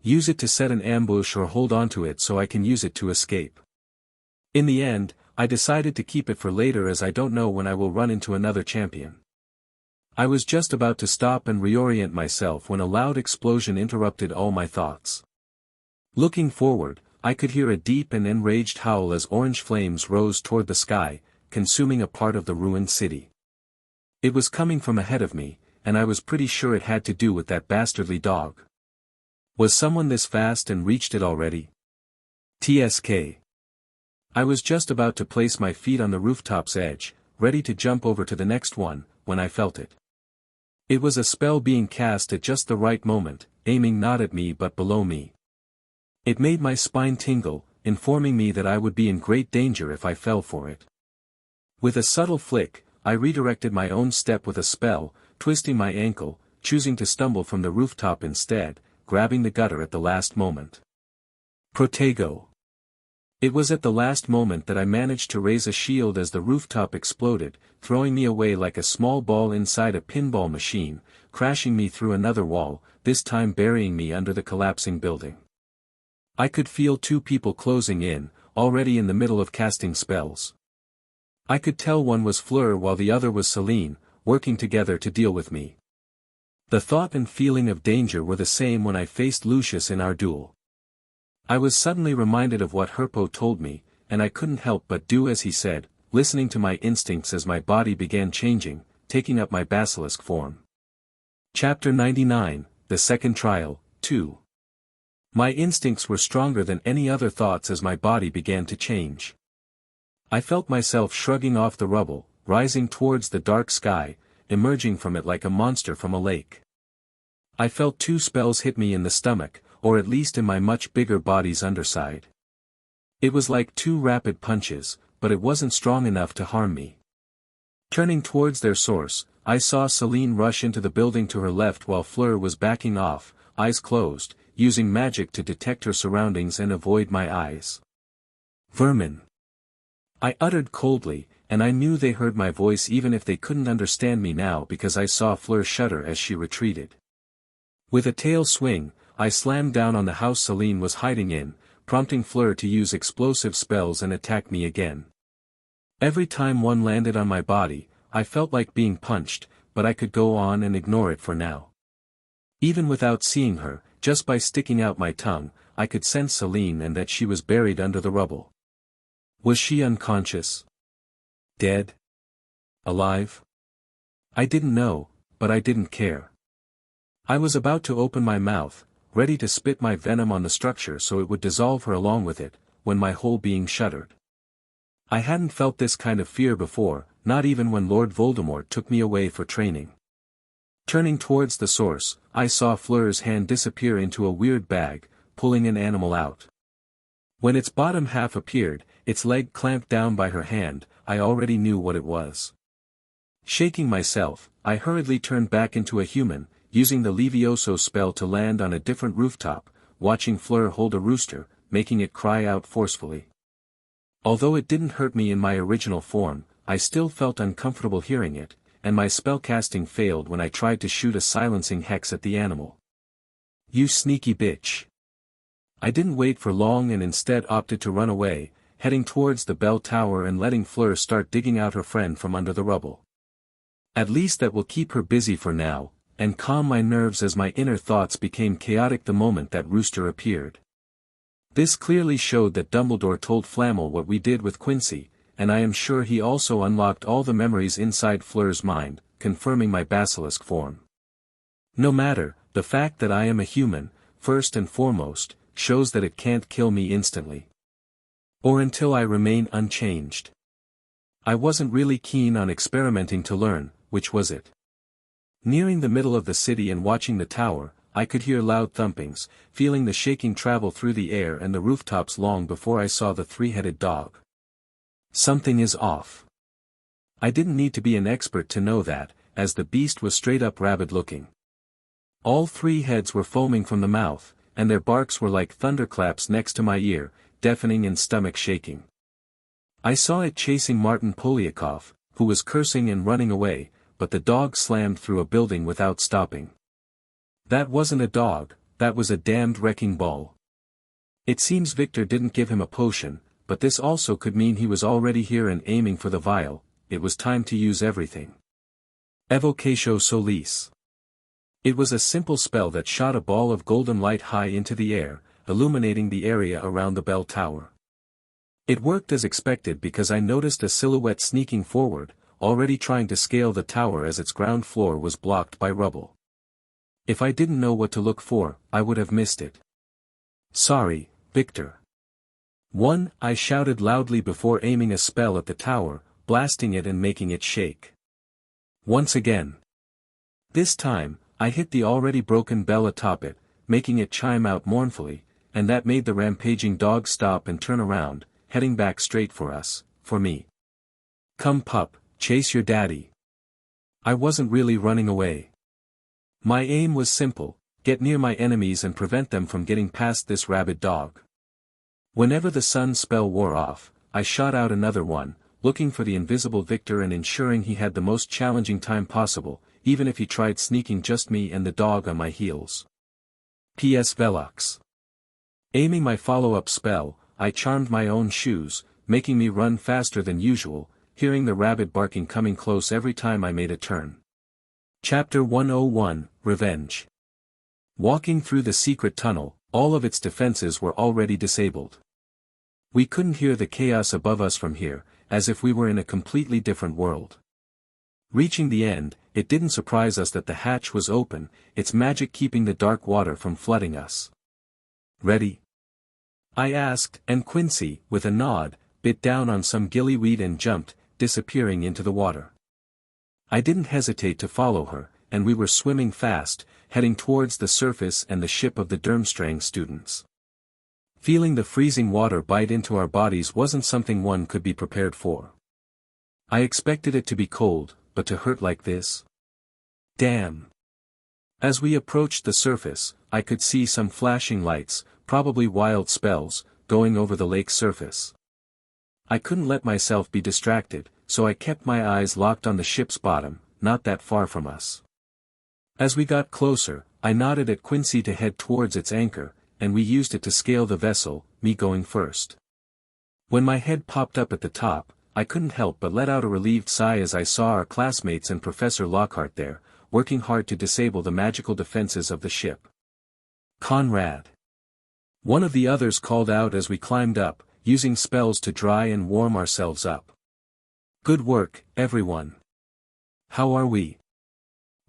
[SPEAKER 1] Use it to set an ambush or hold onto it so I can use it to escape. In the end, I decided to keep it for later as I don't know when I will run into another champion. I was just about to stop and reorient myself when a loud explosion interrupted all my thoughts. Looking forward, I could hear a deep and enraged howl as orange flames rose toward the sky, consuming a part of the ruined city. It was coming from ahead of me, and I was pretty sure it had to do with that bastardly dog. Was someone this fast and reached it already? TSK. I was just about to place my feet on the rooftop's edge, ready to jump over to the next one, when I felt it. It was a spell being cast at just the right moment, aiming not at me but below me. It made my spine tingle, informing me that I would be in great danger if I fell for it. With a subtle flick, I redirected my own step with a spell, twisting my ankle, choosing to stumble from the rooftop instead, grabbing the gutter at the last moment. Protego. It was at the last moment that I managed to raise a shield as the rooftop exploded, throwing me away like a small ball inside a pinball machine, crashing me through another wall, this time burying me under the collapsing building. I could feel two people closing in, already in the middle of casting spells. I could tell one was Fleur while the other was Celine, working together to deal with me. The thought and feeling of danger were the same when I faced Lucius in our duel. I was suddenly reminded of what Herpo told me, and I couldn't help but do as he said, listening to my instincts as my body began changing, taking up my basilisk form. Chapter 99, The Second Trial, 2. My instincts were stronger than any other thoughts as my body began to change. I felt myself shrugging off the rubble, rising towards the dark sky, emerging from it like a monster from a lake. I felt two spells hit me in the stomach, or at least in my much bigger body's underside. It was like two rapid punches, but it wasn't strong enough to harm me. Turning towards their source, I saw Celine rush into the building to her left while Fleur was backing off, eyes closed, using magic to detect her surroundings and avoid my eyes. Vermin. I uttered coldly, and I knew they heard my voice even if they couldn't understand me now because I saw Fleur shudder as she retreated. With a tail swing, I slammed down on the house Celine was hiding in, prompting Fleur to use explosive spells and attack me again. Every time one landed on my body, I felt like being punched, but I could go on and ignore it for now. Even without seeing her, just by sticking out my tongue, I could sense Celine and that she was buried under the rubble. Was she unconscious? Dead? Alive? I didn't know, but I didn't care. I was about to open my mouth, ready to spit my venom on the structure so it would dissolve her along with it, when my whole being shuddered. I hadn't felt this kind of fear before, not even when Lord Voldemort took me away for training. Turning towards the source, I saw Fleur's hand disappear into a weird bag, pulling an animal out. When its bottom half appeared, its leg clamped down by her hand, I already knew what it was. Shaking myself, I hurriedly turned back into a human, using the Levioso spell to land on a different rooftop, watching Fleur hold a rooster, making it cry out forcefully. Although it didn't hurt me in my original form, I still felt uncomfortable hearing it, and my spellcasting failed when I tried to shoot a silencing hex at the animal. You sneaky bitch. I didn't wait for long and instead opted to run away, heading towards the bell tower and letting Fleur start digging out her friend from under the rubble. At least that will keep her busy for now, and calm my nerves as my inner thoughts became chaotic the moment that rooster appeared. This clearly showed that Dumbledore told Flammel what we did with Quincy, and I am sure he also unlocked all the memories inside Fleur's mind, confirming my basilisk form. No matter, the fact that I am a human, first and foremost, shows that it can't kill me instantly. Or until I remain unchanged. I wasn't really keen on experimenting to learn, which was it. Nearing the middle of the city and watching the tower, I could hear loud thumpings, feeling the shaking travel through the air and the rooftops long before I saw the three-headed dog. Something is off. I didn't need to be an expert to know that, as the beast was straight-up rabid-looking. All three heads were foaming from the mouth, and their barks were like thunderclaps next to my ear, deafening and stomach-shaking. I saw it chasing Martin Polyakov, who was cursing and running away, but the dog slammed through a building without stopping. That wasn't a dog, that was a damned wrecking ball. It seems Victor didn't give him a potion, but this also could mean he was already here and aiming for the vial. It was time to use everything. Evocatio Solis. It was a simple spell that shot a ball of golden light high into the air, illuminating the area around the bell tower. It worked as expected because I noticed a silhouette sneaking forward, already trying to scale the tower as its ground floor was blocked by rubble. If I didn't know what to look for, I would have missed it. Sorry, Victor. I shouted loudly before aiming a spell at the tower, blasting it and making it shake. Once again. This time, I hit the already broken bell atop it, making it chime out mournfully, and that made the rampaging dog stop and turn around, heading back straight for us, for me. Come pup, chase your daddy. I wasn't really running away. My aim was simple, get near my enemies and prevent them from getting past this rabid dog. Whenever the sun's spell wore off, I shot out another one, looking for the invisible Victor and ensuring he had the most challenging time possible, even if he tried sneaking just me and the dog on my heels. P.S. Velox. Aiming my follow-up spell, I charmed my own shoes, making me run faster than usual, hearing the rabid barking coming close every time I made a turn. Chapter 101, Revenge. Walking through the secret tunnel, all of its defenses were already disabled. We couldn't hear the chaos above us from here, as if we were in a completely different world. Reaching the end, it didn't surprise us that the hatch was open, its magic keeping the dark water from flooding us. Ready? I asked, and Quincy, with a nod, bit down on some gillyweed and jumped, disappearing into the water. I didn't hesitate to follow her, and we were swimming fast, heading towards the surface and the ship of the Durmstrang students. Feeling the freezing water bite into our bodies wasn't something one could be prepared for. I expected it to be cold, but to hurt like this? Damn. As we approached the surface, I could see some flashing lights, probably wild spells, going over the lake's surface. I couldn't let myself be distracted, so I kept my eyes locked on the ship's bottom, not that far from us. As we got closer, I nodded at Quincy to head towards its anchor, and we used it to scale the vessel, me going first. When my head popped up at the top, I couldn't help but let out a relieved sigh as I saw our classmates and Professor Lockhart there, working hard to disable the magical defenses of the ship. Conrad. One of the others called out as we climbed up, using spells to dry and warm ourselves up. Good work, everyone. How are we?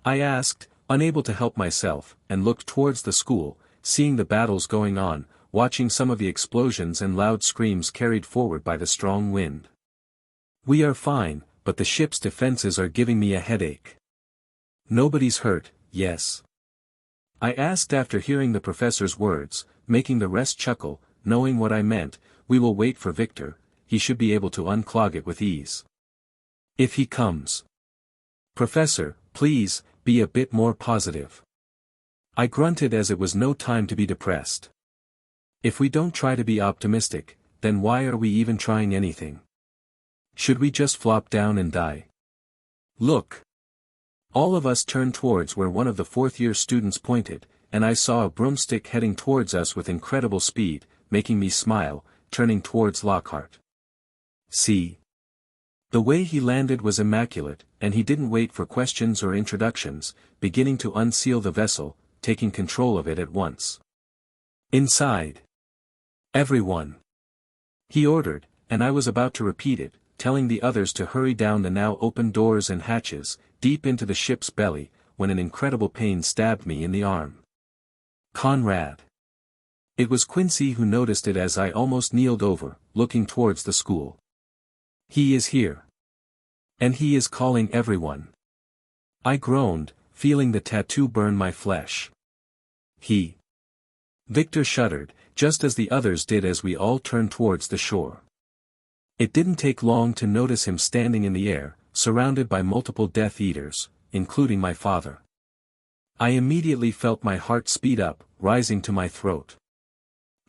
[SPEAKER 1] I asked, unable to help myself, and looked towards the school, seeing the battles going on, watching some of the explosions and loud screams carried forward by the strong wind. We are fine, but the ship's defenses are giving me a headache. Nobody's hurt, yes? I asked after hearing the professor's words, making the rest chuckle, knowing what I meant. We will wait for Victor, he should be able to unclog it with ease. If he comes. Professor, please, be a bit more positive. I grunted as it was no time to be depressed. If we don't try to be optimistic, then why are we even trying anything? Should we just flop down and die? Look. All of us turned towards where one of the fourth-year students pointed, and I saw a broomstick heading towards us with incredible speed, making me smile, turning towards Lockhart. See? The way he landed was immaculate, and he didn't wait for questions or introductions, beginning to unseal the vessel, taking control of it at once. Inside. Everyone. He ordered, and I was about to repeat it, telling the others to hurry down the now open doors and hatches, deep into the ship's belly, when an incredible pain stabbed me in the arm. Conrad. It was Quincy who noticed it as I almost kneeled over, looking towards the school. He is here. And he is calling everyone. I groaned, feeling the tattoo burn my flesh. He. Victor shuddered, just as the others did as we all turned towards the shore. It didn't take long to notice him standing in the air, surrounded by multiple Death Eaters, including my father. I immediately felt my heart speed up, rising to my throat.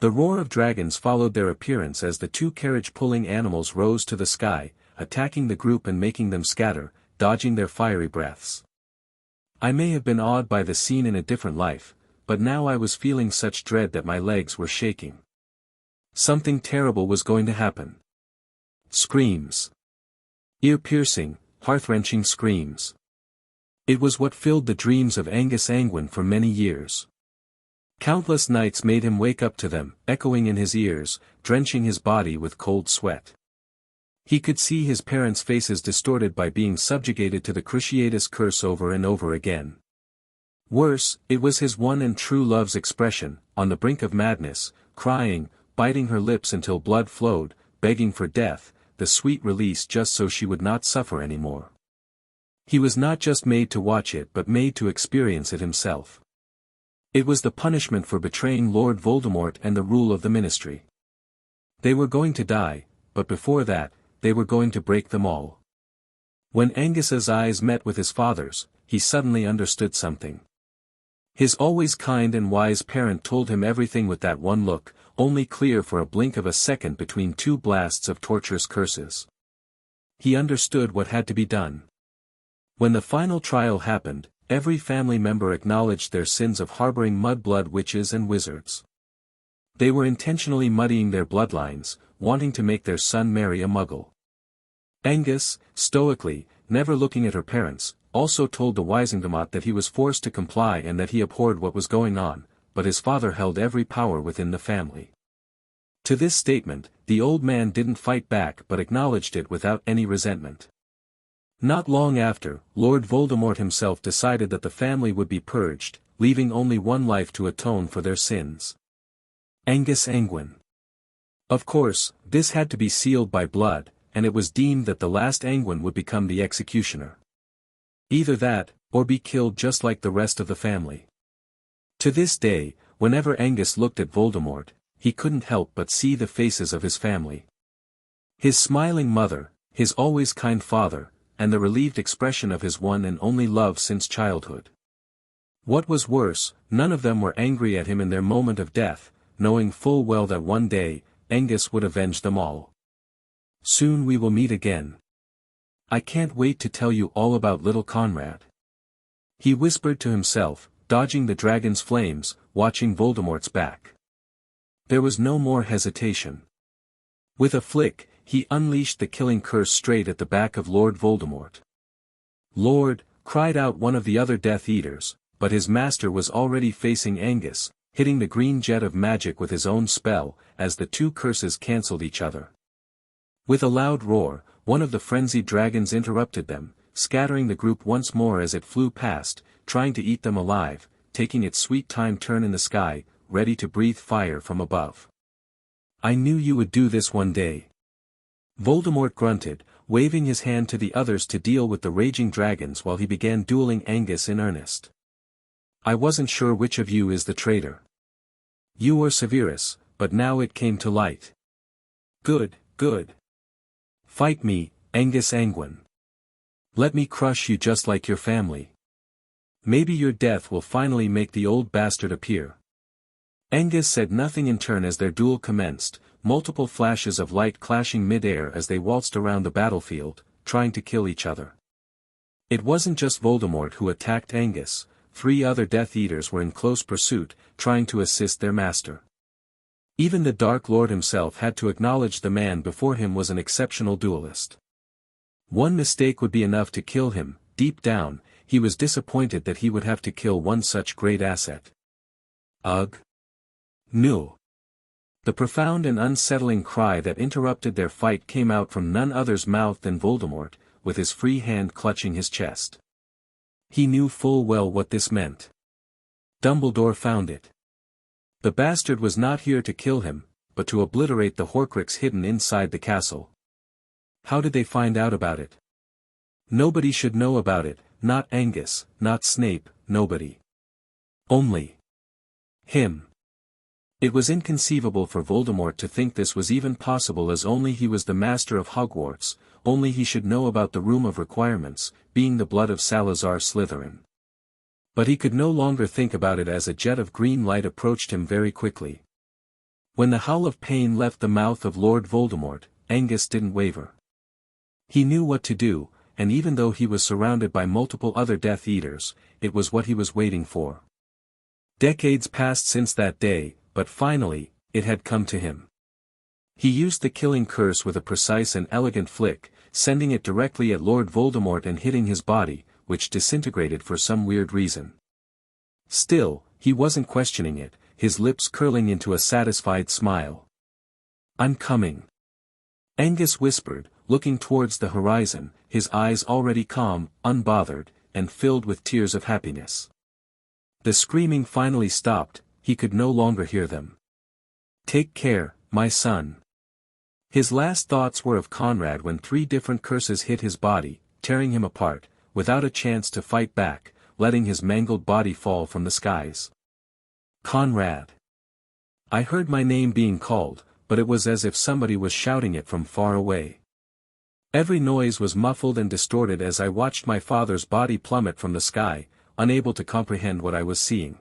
[SPEAKER 1] The roar of dragons followed their appearance as the two carriage-pulling animals rose to the sky, attacking the group and making them scatter, dodging their fiery breaths. I may have been awed by the scene in a different life, but now I was feeling such dread that my legs were shaking. Something terrible was going to happen. Screams. Ear-piercing, heart-wrenching screams. It was what filled the dreams of Anguine for many years. Countless nights made him wake up to them, echoing in his ears, drenching his body with cold sweat. He could see his parents' faces distorted by being subjugated to the Cruciatus curse over and over again. Worse, it was his one and true love's expression, on the brink of madness, crying, biting her lips until blood flowed, begging for death, the sweet release just so she would not suffer anymore. He was not just made to watch it but made to experience it himself. It was the punishment for betraying Lord Voldemort and the rule of the Ministry. They were going to die, but before that, they were going to break them all. When Angus's eyes met with his father's, he suddenly understood something. His always kind and wise parent told him everything with that one look, only clear for a blink of a second between two blasts of torturous curses. He understood what had to be done. When the final trial happened, every family member acknowledged their sins of harboring mudblood witches and wizards. They were intentionally muddying their bloodlines, wanting to make their son marry a muggle. Angus, stoically, never looking at her parents, also told the Wisengamot that he was forced to comply and that he abhorred what was going on, but his father held every power within the family. To this statement, the old man didn't fight back but acknowledged it without any resentment. Not long after, Lord Voldemort himself decided that the family would be purged, leaving only one life to atone for their sins. Anguine. Of course, this had to be sealed by blood, and it was deemed that the last Anguine would become the executioner. Either that, or be killed just like the rest of the family. To this day, whenever Angus looked at Voldemort, he couldn't help but see the faces of his family. His smiling mother, his always kind father, and the relieved expression of his one and only love since childhood. What was worse, none of them were angry at him in their moment of death, knowing full well that one day, Angus would avenge them all. Soon we will meet again. I can't wait to tell you all about little Conrad. He whispered to himself, dodging the dragon's flames, watching Voldemort's back. There was no more hesitation. With a flick, he unleashed the killing curse straight at the back of Lord Voldemort. "Lord," cried out one of the other Death Eaters, but his master was already facing Angus, hitting the green jet of magic with his own spell, as the two curses cancelled each other. With a loud roar, one of the frenzied dragons interrupted them, scattering the group once more as it flew past, trying to eat them alive, taking its sweet time turn in the sky, ready to breathe fire from above. "I knew you would do this one day." Voldemort grunted, waving his hand to the others to deal with the raging dragons while he began dueling Angus in earnest. "I wasn't sure which of you is the traitor. You or Severus, but now it came to light. Good, good. Fight me, Anguine. Let me crush you just like your family. Maybe your death will finally make the old bastard appear." Angus said nothing in turn as their duel commenced, multiple flashes of light clashing mid-air as they waltzed around the battlefield, trying to kill each other. It wasn't just Voldemort who attacked Angus, 3 other Death Eaters were in close pursuit, trying to assist their master. Even the Dark Lord himself had to acknowledge the man before him was an exceptional duelist. One mistake would be enough to kill him. Deep down, he was disappointed that he would have to kill one such great asset. Ugh. No. The profound and unsettling cry that interrupted their fight came out from none other's mouth than Voldemort, with his free hand clutching his chest. He knew full well what this meant. Dumbledore found it. The bastard was not here to kill him, but to obliterate the Horcrux hidden inside the castle. How did they find out about it? Nobody should know about it, not Angus, not Snape, nobody. Only him. It was inconceivable for Voldemort to think this was even possible, as only he was the master of Hogwarts, only he should know about the Room of Requirements, being the blood of Salazar Slytherin. But he could no longer think about it as a jet of green light approached him very quickly. When the howl of pain left the mouth of Lord Voldemort, Angus didn't waver. He knew what to do, and even though he was surrounded by multiple other Death Eaters, it was what he was waiting for. Decades passed since that day, but finally, it had come to him. He used the killing curse with a precise and elegant flick, sending it directly at Lord Voldemort and hitting his body, which disintegrated for some weird reason. Still, he wasn't questioning it, his lips curling into a satisfied smile. "I'm coming," Angus whispered, looking towards the horizon, his eyes already calm, unbothered, and filled with tears of happiness. The screaming finally stopped, he could no longer hear them. "Take care, my son." His last thoughts were of Conrad when 3 different curses hit his body, tearing him apart, without a chance to fight back, letting his mangled body fall from the skies. Conrad. I heard my name being called, but it was as if somebody was shouting it from far away. Every noise was muffled and distorted as I watched my father's body plummet from the sky, unable to comprehend what I was seeing.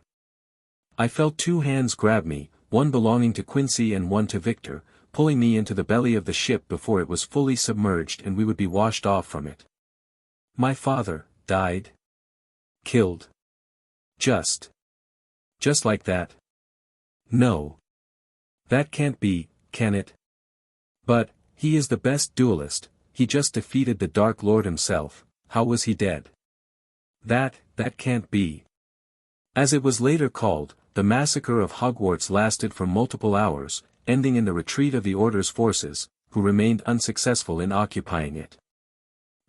[SPEAKER 1] I felt 2 hands grab me, one belonging to Quincy and one to Victor, pulling me into the belly of the ship before it was fully submerged and we would be washed off from it. My father died. Killed. Just like that? No. That can't be, can it? But, he is the best duelist, he just defeated the Dark Lord himself, how was he dead? That can't be. As it was later called, the massacre of Hogwarts lasted for multiple hours, ending in the retreat of the Order's forces, who remained unsuccessful in occupying it.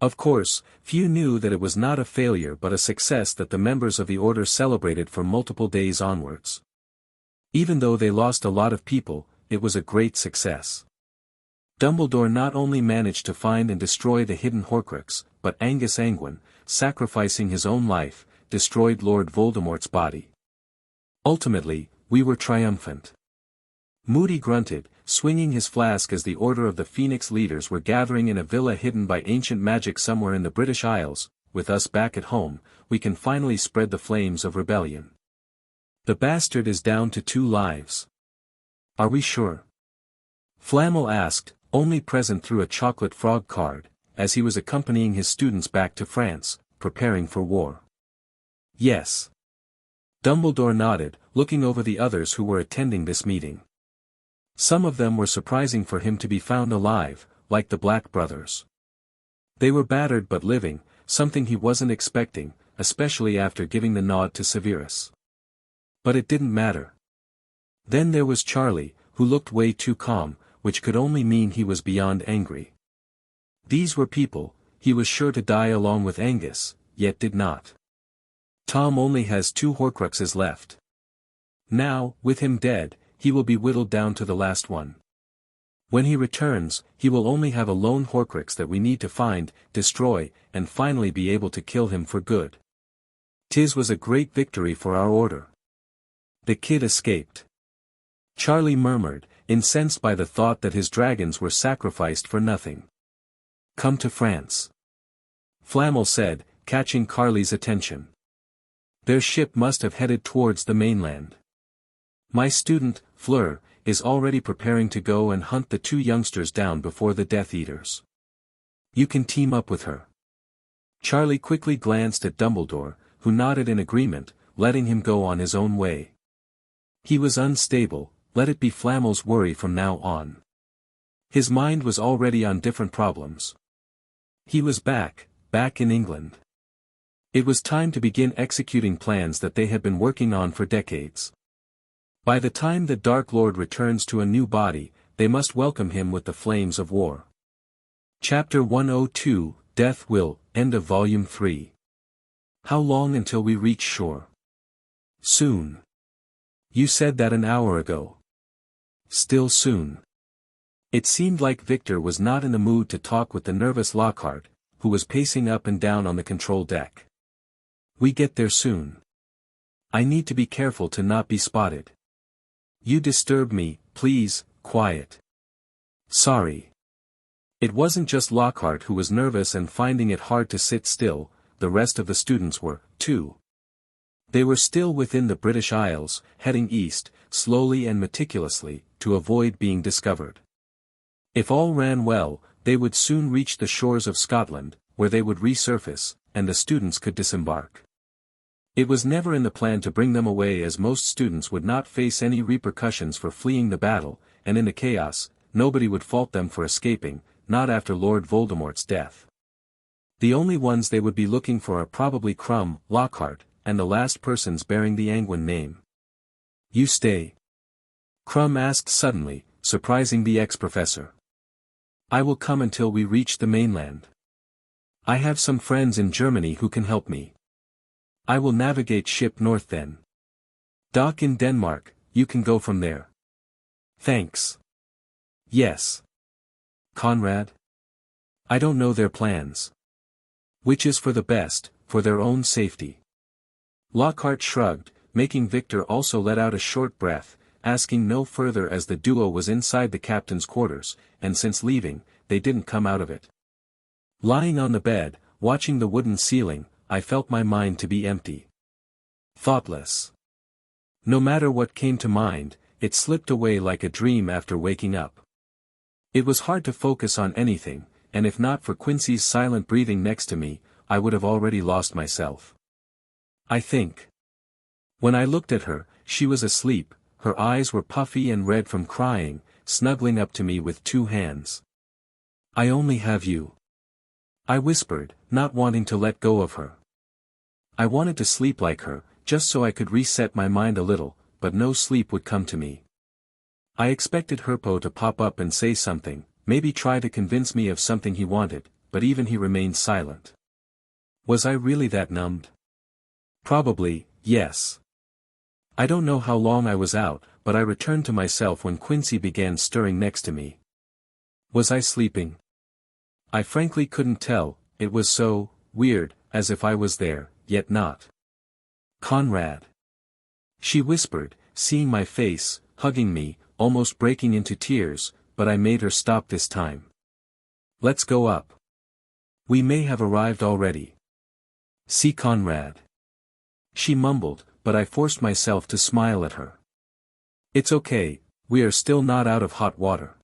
[SPEAKER 1] Of course, few knew that it was not a failure but a success that the members of the Order celebrated for multiple days onwards. Even though they lost a lot of people, it was a great success. Dumbledore not only managed to find and destroy the hidden Horcrux, but Anguine, sacrificing his own life, destroyed Lord Voldemort's body. Ultimately, we were triumphant. Moody grunted, swinging his flask as the Order of the Phoenix leaders were gathering in a villa hidden by ancient magic somewhere in the British Isles. With us back at home, we can finally spread the flames of rebellion. The bastard is down to 2 lives. Are we sure? Flamel asked, only present through a chocolate frog card, as he was accompanying his students back to France, preparing for war. Yes. Dumbledore nodded, looking over the others who were attending this meeting. Some of them were surprising for him to be found alive, like the Black brothers. They were battered but living, something he wasn't expecting, especially after giving the nod to Severus. But it didn't matter. Then there was Charlie, who looked way too calm, which could only mean he was beyond angry. These were people, he was sure to die along with Angus, yet did not. Tom only has 2 Horcruxes left. Now, with him dead, he will be whittled down to the last one. When he returns, he will only have a lone Horcrux that we need to find, destroy, and finally be able to kill him for good. 'Tis was a great victory for our Order. The kid escaped. Charlie murmured, incensed by the thought that his dragons were sacrificed for nothing. Come to France. Flamel said, catching Carly's attention. Their ship must have headed towards the mainland. My student, Fleur, is already preparing to go and hunt the 2 youngsters down before the Death Eaters. You can team up with her. Charlie quickly glanced at Dumbledore, who nodded in agreement, letting him go on his own way. He was unstable, let it be Flamel's worry from now on. His mind was already on different problems. He was back in England. It was time to begin executing plans that they had been working on for decades. By the time the Dark Lord returns to a new body, they must welcome him with the flames of war. Chapter 102, Death Will, end of Volume 3. How long until we reach shore? Soon. You said that an hour ago. Still soon. It seemed like Victor was not in the mood to talk with the nervous Lockhart, who was pacing up and down on the control deck. We get there soon. I need to be careful to not be spotted. You disturb me, please, quiet. Sorry. It wasn't just Lockhart who was nervous and finding it hard to sit still, the rest of the students were, too. They were still within the British Isles, heading east, slowly and meticulously, to avoid being discovered. If all ran well, they would soon reach the shores of Scotland, where they would resurface, and the students could disembark. It was never in the plan to bring them away, as most students would not face any repercussions for fleeing the battle, and in the chaos, nobody would fault them for escaping, not after Lord Voldemort's death. The only ones they would be looking for are probably Crumb, Lockhart, and the last persons bearing the Anguine name. You stay? Crumb asked suddenly, surprising the ex-professor. I will come until we reach the mainland. I have some friends in Germany who can help me. I will navigate ship north then. Dock in Denmark, you can go from there. Thanks. Yes. Conrad? I don't know their plans. Which is for the best, for their own safety. Lockhart shrugged, making Victor also let out a short breath, asking no further as the duo was inside the captain's quarters, and since leaving, they didn't come out of it. Lying on the bed, watching the wooden ceiling, I felt my mind to be empty. Thoughtless. No matter what came to mind, it slipped away like a dream after waking up. It was hard to focus on anything, and if not for Quincy's silent breathing next to me, I would have already lost myself. I think. When I looked at her, she was asleep, her eyes were puffy and red from crying, snuggling up to me with two hands. I only have you. I whispered, not wanting to let go of her. I wanted to sleep like her, just so I could reset my mind a little, but no sleep would come to me. I expected Herpo to pop up and say something, maybe try to convince me of something he wanted, but even he remained silent. Was I really that numbed? Probably, yes. I don't know how long I was out, but I returned to myself when Quincy began stirring next to me. Was I sleeping? I frankly couldn't tell, it was so weird, as if I was there, yet not. Conrad. She whispered, seeing my face, hugging me, almost breaking into tears, but I made her stop this time. Let's go up. We may have arrived already. See Conrad. She mumbled, but I forced myself to smile at her. It's okay, we are still not out of hot water.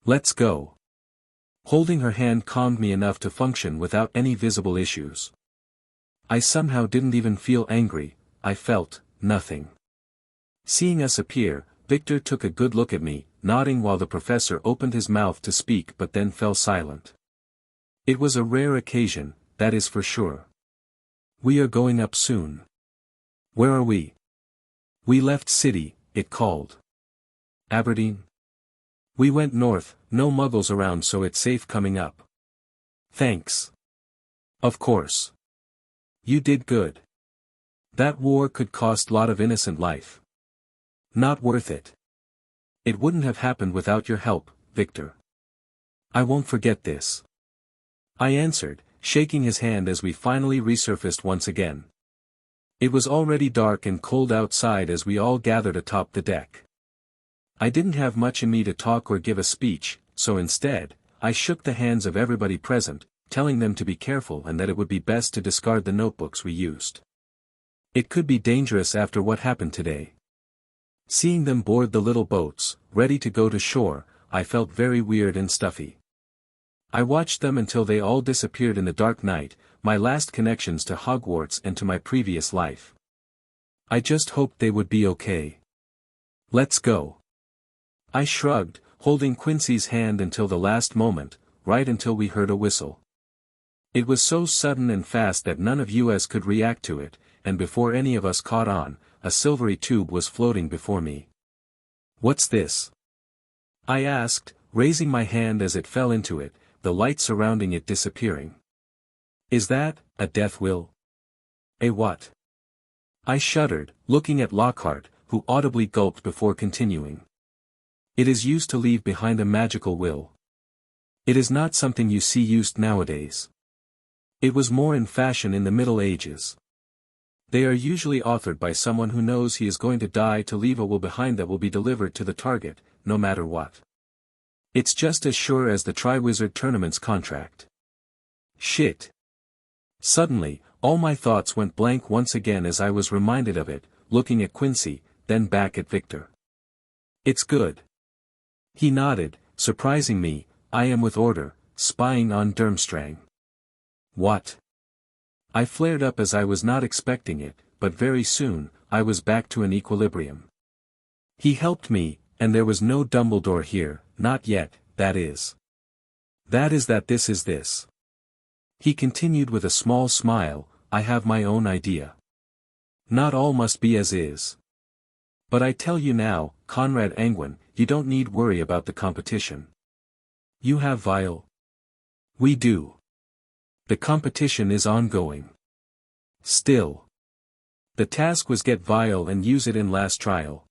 [SPEAKER 1] Let's go. Holding her hand calmed me enough to function without any visible issues. I somehow didn't even feel angry, I felt nothing. Seeing us appear, Victor took a good look at me, nodding while the professor opened his mouth to speak but then fell silent. It was a rare occasion, that is for sure. We are going up soon. Where are we? We left city, it called. Aberdeen? We went north, no muggles around, so it's safe coming up. Thanks. Of course. You did good. That war could cost lot of innocent life. Not worth it. It wouldn't have happened without your help, Victor. I won't forget this. I answered, shaking his hand as we finally resurfaced once again. It was already dark and cold outside as we all gathered atop the deck. I didn't have much in me to talk or give a speech, so instead, I shook the hands of everybody present, telling them to be careful and that it would be best to discard the notebooks we used. It could be dangerous after what happened today. Seeing them board the little boats, ready to go to shore, I felt very weird and stuffy. I watched them until they all disappeared in the dark night, my last connections to Hogwarts and to my previous life. I just hoped they would be okay. Let's go. I shrugged, holding Quincy's hand until the last moment, right until we heard a whistle. It was so sudden and fast that none of us could react to it, and before any of us caught on, a silvery tube was floating before me. What's this? I asked, raising my hand as it fell into it, the light surrounding it disappearing. Is that a death will? A what? I shuddered, looking at Lockhart, who audibly gulped before continuing. It is used to leave behind a magical will. It is not something you see used nowadays. It was more in fashion in the Middle Ages. They are usually authored by someone who knows he is going to die to leave a will behind that will be delivered to the target, no matter what. It's just as sure as the Triwizard Tournament's contract. Shit. Suddenly, all my thoughts went blank once again as I was reminded of it, looking at Quincy, then back at Victor. It's good. He nodded, surprising me. I am with order, spying on Durmstrang. What? I flared up as I was not expecting it, but very soon, I was back to an equilibrium. He helped me, and there was no Dumbledore here, not yet, that is. That is that this is this. He continued with a small smile, I have my own idea. Not all must be as is. But I tell you now, Conrad Anguine, you don't need worry about the competition. You have Vial. We do. The competition is ongoing. Still. The task was get Vial and use it in last trial.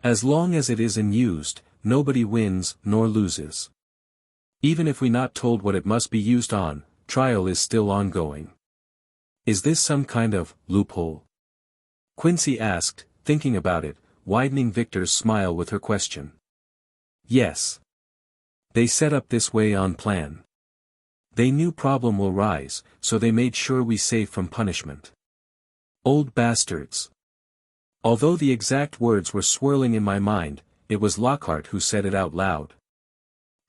[SPEAKER 1] As long as it isn't used, nobody wins, nor loses. Even if we not told what it must be used on, trial is still ongoing. Is this some kind of loophole? Quincy asked, thinking about it, widening Victor's smile with her question. Yes. They set up this way on plan. They knew problem will rise, so they made sure we safe from punishment. Old bastards. Although the exact words were swirling in my mind, it was Lockhart who said it out loud.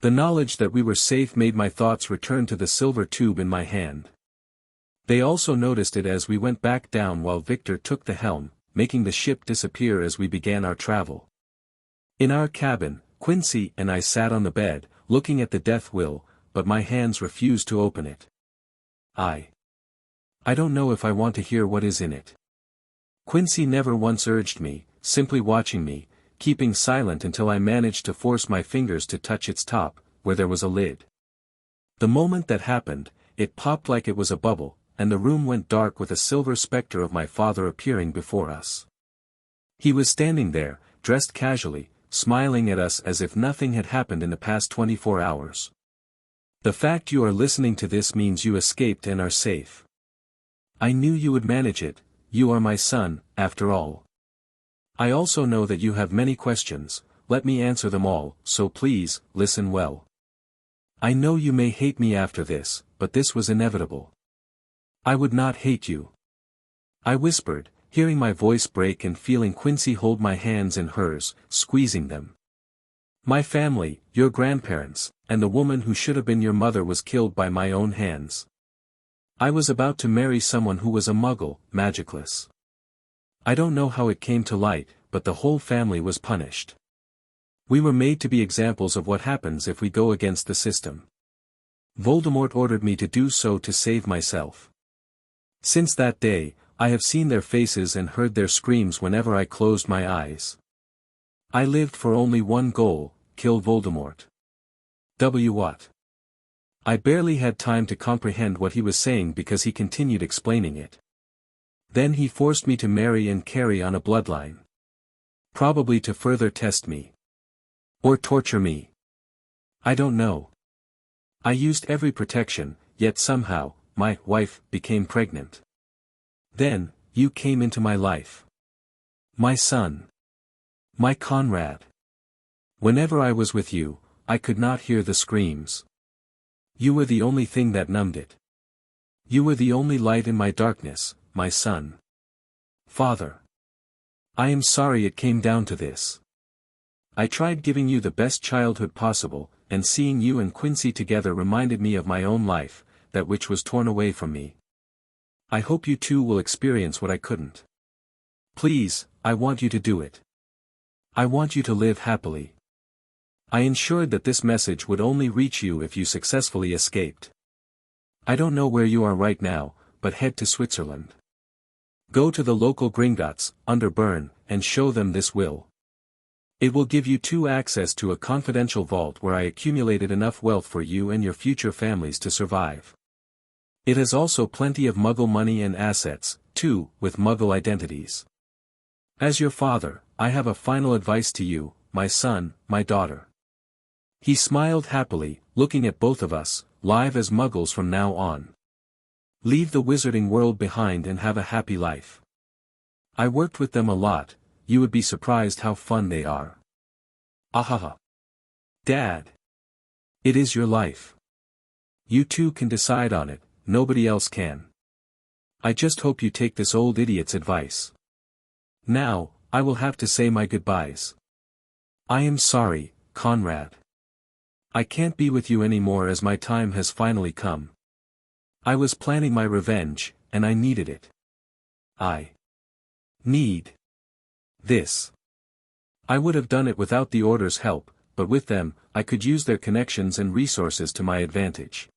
[SPEAKER 1] The knowledge that we were safe made my thoughts return to the silver tube in my hand. They also noticed it as we went back down while Victor took the helm, making the ship disappear as we began our travel. In our cabin, Quincy and I sat on the bed, looking at the death will, but my hands refused to open it. I don't know if I want to hear what is in it. Quincy never once urged me, simply watching me, keeping silent until I managed to force my fingers to touch its top, where there was a lid. The moment that happened, it popped like it was a bubble, and the room went dark with a silver specter of my father appearing before us. He was standing there, dressed casually, smiling at us as if nothing had happened in the past 24 hours. The fact you are listening to this means you escaped and are safe. I knew you would manage it, you are my son, after all. I also know that you have many questions, let me answer them all, so please, listen well. I know you may hate me after this, but this was inevitable. I would not hate you. I whispered, hearing my voice break and feeling Quincy hold my hands in hers, squeezing them. My family, your grandparents, and the woman who should have been your mother was killed by my own hands. I was about to marry someone who was a muggle, magicless. I don't know how it came to light, but the whole family was punished. We were made to be examples of what happens if we go against the system. Voldemort ordered me to do so to save myself. Since that day, I have seen their faces and heard their screams whenever I closed my eyes. I lived for only one goal, kill Voldemort. What? I barely had time to comprehend what he was saying because he continued explaining it. Then he forced me to marry and carry on a bloodline. Probably to further test me. Or torture me. I don't know. I used every protection, yet somehow, my wife became pregnant. Then, you came into my life. My son. My Conrad. Whenever I was with you, I could not hear the screams. You were the only thing that numbed it. You were the only light in my darkness, my son. Father. I am sorry it came down to this. I tried giving you the best childhood possible, and seeing you and Quincy together reminded me of my own life, that which was torn away from me. I hope you too will experience what I couldn't. Please, I want you to do it. I want you to live happily. I ensured that this message would only reach you if you successfully escaped. I don't know where you are right now, but head to Switzerland. Go to the local Gringotts, under Bern, and show them this will. It will give you access to a confidential vault where I accumulated enough wealth for you and your future families to survive. It has also plenty of Muggle money and assets, too, with Muggle identities. As your father, I have a final advice to you, my son, my daughter. He smiled happily, looking at both of us, live as muggles from now on. Leave the wizarding world behind and have a happy life. I worked with them a lot, you would be surprised how fun they are. Ahaha. Dad. It is your life. You two can decide on it, nobody else can. I just hope you take this old idiot's advice. Now, I will have to say my goodbyes. I am sorry, Conrad. I can't be with you anymore as my time has finally come. I was planning my revenge, and I needed it. I need this. I would have done it without the Order's help, but with them, I could use their connections and resources to my advantage.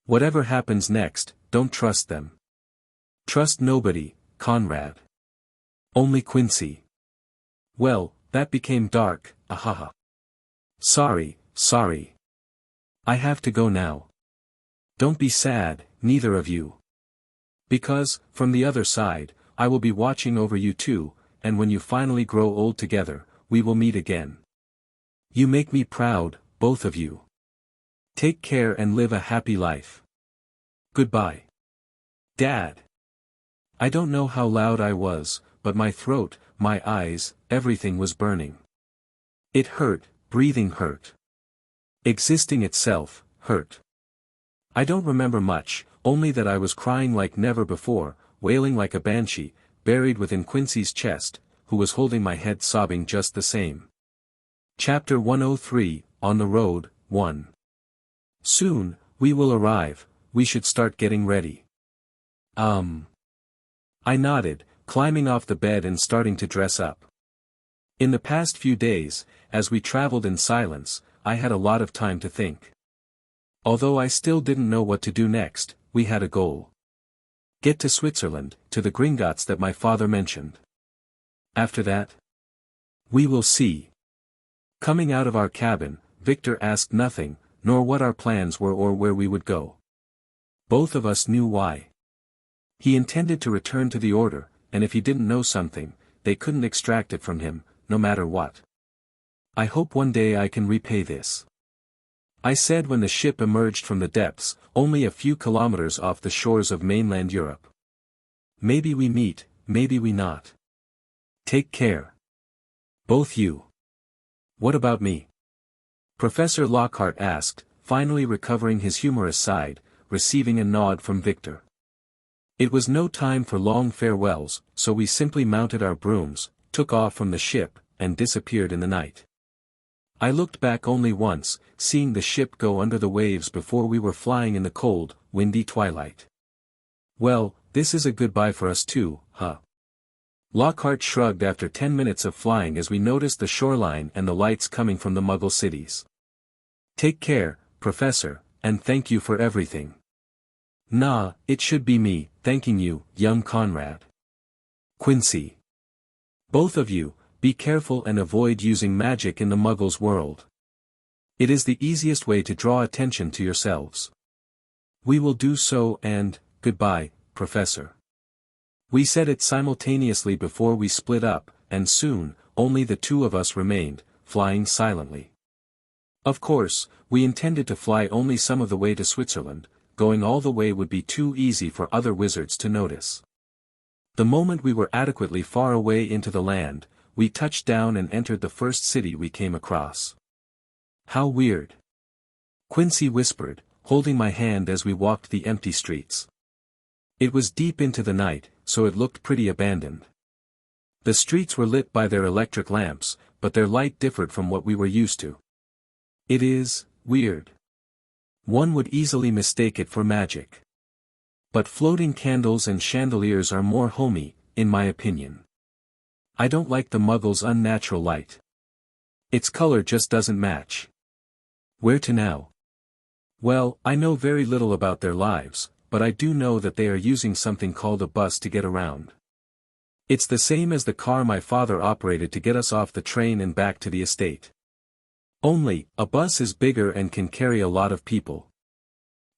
[SPEAKER 1] Whatever happens next, don't trust them. Trust nobody, Conrad. Only Quincy. Well, that became dark, ahaha. Sorry. I have to go now. Don't be sad, neither of you. Because, from the other side, I will be watching over you too, and when you finally grow old together, we will meet again. You make me proud, both of you. Take care and live a happy life. Goodbye. Dad. I don't know how loud I was, but my throat, my eyes, everything was burning. It hurt, breathing hurt. Existing itself, hurt. I don't remember much, only that I was crying like never before, wailing like a banshee, buried within Quincy's chest, who was holding my head sobbing just the same. Chapter 103, On the Road, 1. Soon, we will arrive, we should start getting ready. I nodded, climbing off the bed and starting to dress up. In the past few days, as we traveled in silence, I had a lot of time to think. Although I still didn't know what to do next, we had a goal. Get to Switzerland, to the Gringotts that my father mentioned. After that? We will see. Coming out of our cabin, Victor asked nothing, nor what our plans were or where we would go. Both of us knew why. He intended to return to the Order, and if he didn't know something, they couldn't extract it from him, no matter what. I hope one day I can repay this. I said when the ship emerged from the depths, only a few kilometers off the shores of mainland Europe. Maybe we meet, maybe we not. Take care. Both you. What about me? Professor Lockhart asked, finally recovering his humorous side, receiving a nod from Victor. It was no time for long farewells, so we simply mounted our brooms, took off from the ship, and disappeared in the night. I looked back only once, seeing the ship go under the waves before we were flying in the cold, windy twilight. Well, this is a goodbye for us too, huh? Lockhart shrugged after 10 minutes of flying as we noticed the shoreline and the lights coming from the Muggle cities. Take care, Professor, and thank you for everything. Nah, it should be me, thanking you, young Conrad. Quincy. Both of you, be careful and avoid using magic in the Muggles' world. It is the easiest way to draw attention to yourselves. We will do so and, goodbye, Professor. We said it simultaneously before we split up, and soon, only the two of us remained, flying silently. Of course, we intended to fly only some of the way to Switzerland, going all the way would be too easy for other wizards to notice. The moment we were adequately far away into the land, we touched down and entered the first city we came across. How weird. Quincy whispered, holding my hand as we walked the empty streets. It was deep into the night, so it looked pretty abandoned. The streets were lit by their electric lamps, but their light differed from what we were used to. It is weird. One would easily mistake it for magic. But floating candles and chandeliers are more homey, in my opinion. I don't like the Muggles' unnatural light. Its color just doesn't match. Where to now? Well, I know very little about their lives, but I do know that they are using something called a bus to get around. It's the same as the car my father operated to get us off the train and back to the estate. Only, a bus is bigger and can carry a lot of people.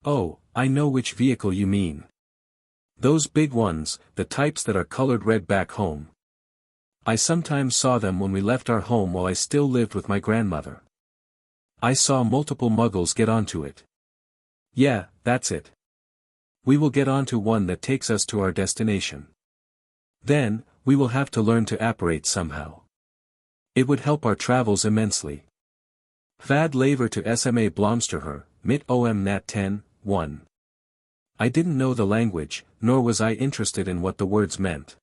[SPEAKER 1] Oh, I know which vehicle you mean. Those big ones, the types that are colored red back home. I sometimes saw them when we left our home while I still lived with my grandmother. I saw multiple muggles get onto it. Yeah, that's it. We will get onto one that takes us to our destination. Then, we will have to learn to apparate somehow. It would help our travels immensely. Vad lever to SMA Blomsterher, mit om nat 10, 1. I didn't know the language, nor was I interested in what the words meant.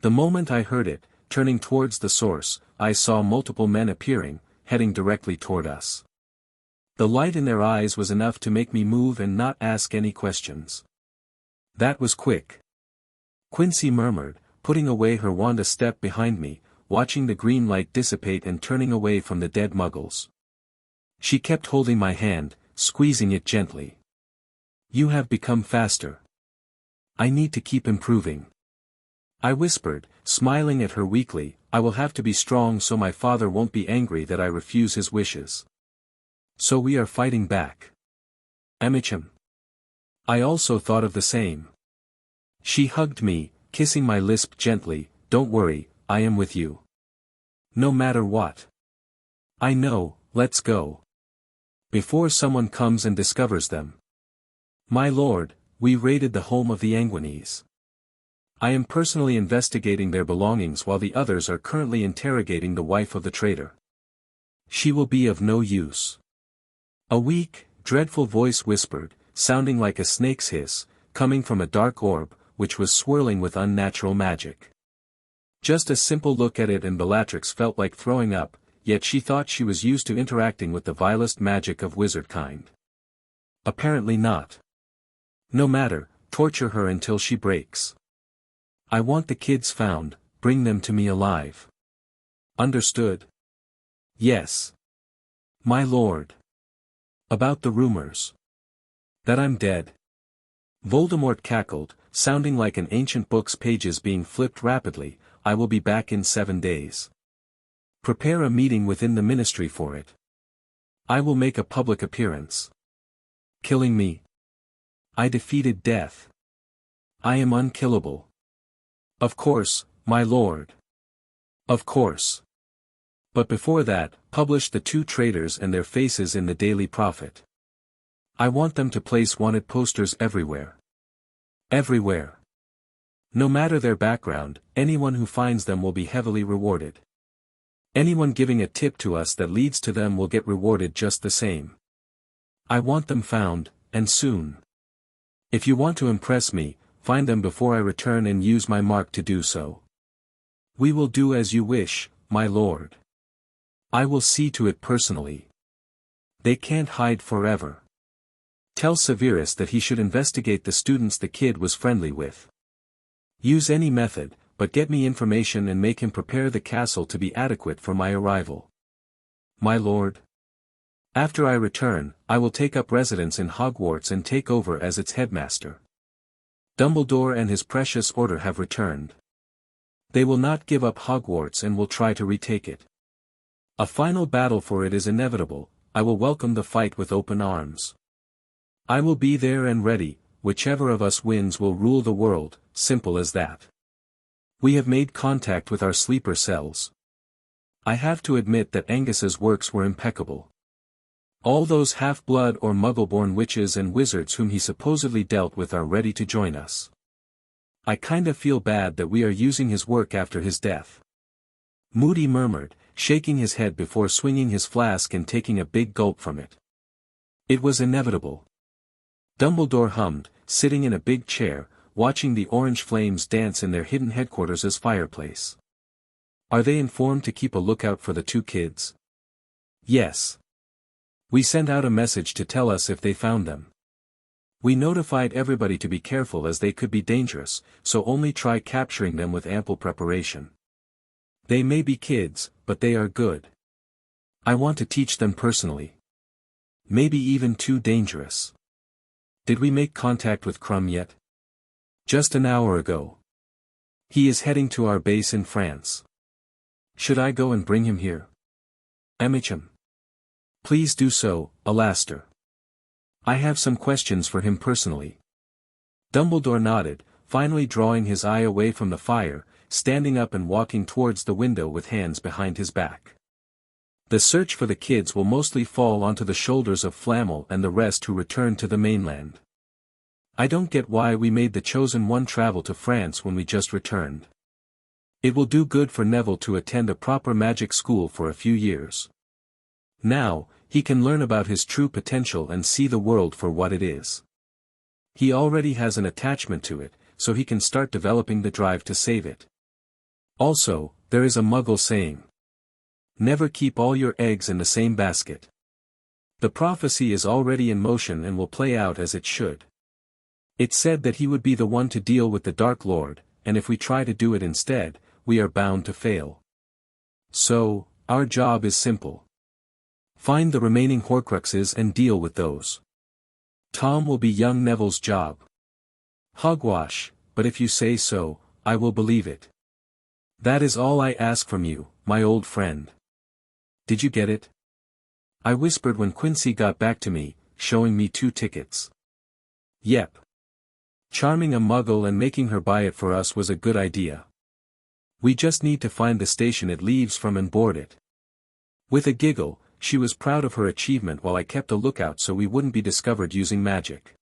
[SPEAKER 1] The moment I heard it, turning towards the source, I saw multiple men appearing, heading directly toward us. The light in their eyes was enough to make me move and not ask any questions. That was quick. Quincy murmured, putting away her wand a step behind me, watching the green light dissipate and turning away from the dead muggles. She kept holding my hand, squeezing it gently. You have become faster. I need to keep improving. I whispered, smiling at her weakly, I will have to be strong so my father won't be angry that I refuse his wishes. So we are fighting back. Amicham. I also thought of the same. She hugged me, kissing my lisp gently, don't worry, I am with you. No matter what. I know, let's go. Before someone comes and discovers them. My lord, we raided the home of the Anguines. I am personally investigating their belongings while the others are currently interrogating the wife of the traitor. She will be of no use. A weak, dreadful voice whispered, sounding like a snake's hiss, coming from a dark orb, which was swirling with unnatural magic. Just a simple look at it and Bellatrix felt like throwing up, yet she thought she was used to interacting with the vilest magic of wizard kind. Apparently not. No matter, torture her until she breaks. I want the kids found, bring them to me alive. Understood? Yes. My lord. About the rumors. That I'm dead. Voldemort cackled, sounding like an ancient book's pages being flipped rapidly, I will be back in 7 days. Prepare a meeting within the ministry for it. I will make a public appearance. Killing me. I defeated death. I am unkillable. Of course, my lord. Of course. But before that, publish the 2 traitors and their faces in the Daily Prophet. I want them to place wanted posters everywhere. Everywhere. No matter their background, anyone who finds them will be heavily rewarded. Anyone giving a tip to us that leads to them will get rewarded just the same. I want them found, and soon. If you want to impress me, find them before I return and use my mark to do so. We will do as you wish, my lord. I will see to it personally. They can't hide forever. Tell Severus that he should investigate the students the kid was friendly with. Use any method, but get me information and make him prepare the castle to be adequate for my arrival. My lord. After I return, I will take up residence in Hogwarts and take over as its headmaster. Dumbledore and his precious order have returned. They will not give up Hogwarts and will try to retake it. A final battle for it is inevitable, I will welcome the fight with open arms. I will be there and ready, whichever of us wins will rule the world, simple as that. We have made contact with our sleeper cells. I have to admit that Angus's works were impeccable. All those half-blood or muggle-born witches and wizards whom he supposedly dealt with are ready to join us. I kinda feel bad that we are using his work after his death. Moody murmured, shaking his head before swinging his flask and taking a big gulp from it. It was inevitable. Dumbledore hummed, sitting in a big chair, watching the orange flames dance in their hidden headquarters as fireplace. Are they informed to keep a lookout for the 2 kids? Yes. We sent out a message to tell us if they found them. We notified everybody to be careful as they could be dangerous, so only try capturing them with ample preparation. They may be kids, but they are good. I want to teach them personally. Maybe even too dangerous. Did we make contact with Crumb yet? Just an hour ago. He is heading to our base in France. Should I go and bring him here? Amicham. Please do so, Alastair. I have some questions for him personally. Dumbledore nodded, finally drawing his eye away from the fire, standing up and walking towards the window with hands behind his back. The search for the kids will mostly fall onto the shoulders of Flamel and the rest who return to the mainland. I don't get why we made the chosen one travel to France when we just returned. It will do good for Neville to attend a proper magic school for a few years. Now, he can learn about his true potential and see the world for what it is. He already has an attachment to it, so he can start developing the drive to save it. Also, there is a Muggle saying, "Never keep all your eggs in the same basket." The prophecy is already in motion and will play out as it should. It said that he would be the one to deal with the Dark Lord, and if we try to do it instead, we are bound to fail. So, our job is simple. Find the remaining Horcruxes and deal with those. Tom will be young Neville's job. Hogwash, but if you say so, I will believe it. That is all I ask from you, my old friend. Did you get it? I whispered when Quincy got back to me, showing me 2 tickets. Yep. Charming a Muggle and making her buy it for us was a good idea. We just need to find the station it leaves from and board it. With a giggle, she was proud of her achievement while I kept a lookout so we wouldn't be discovered using magic.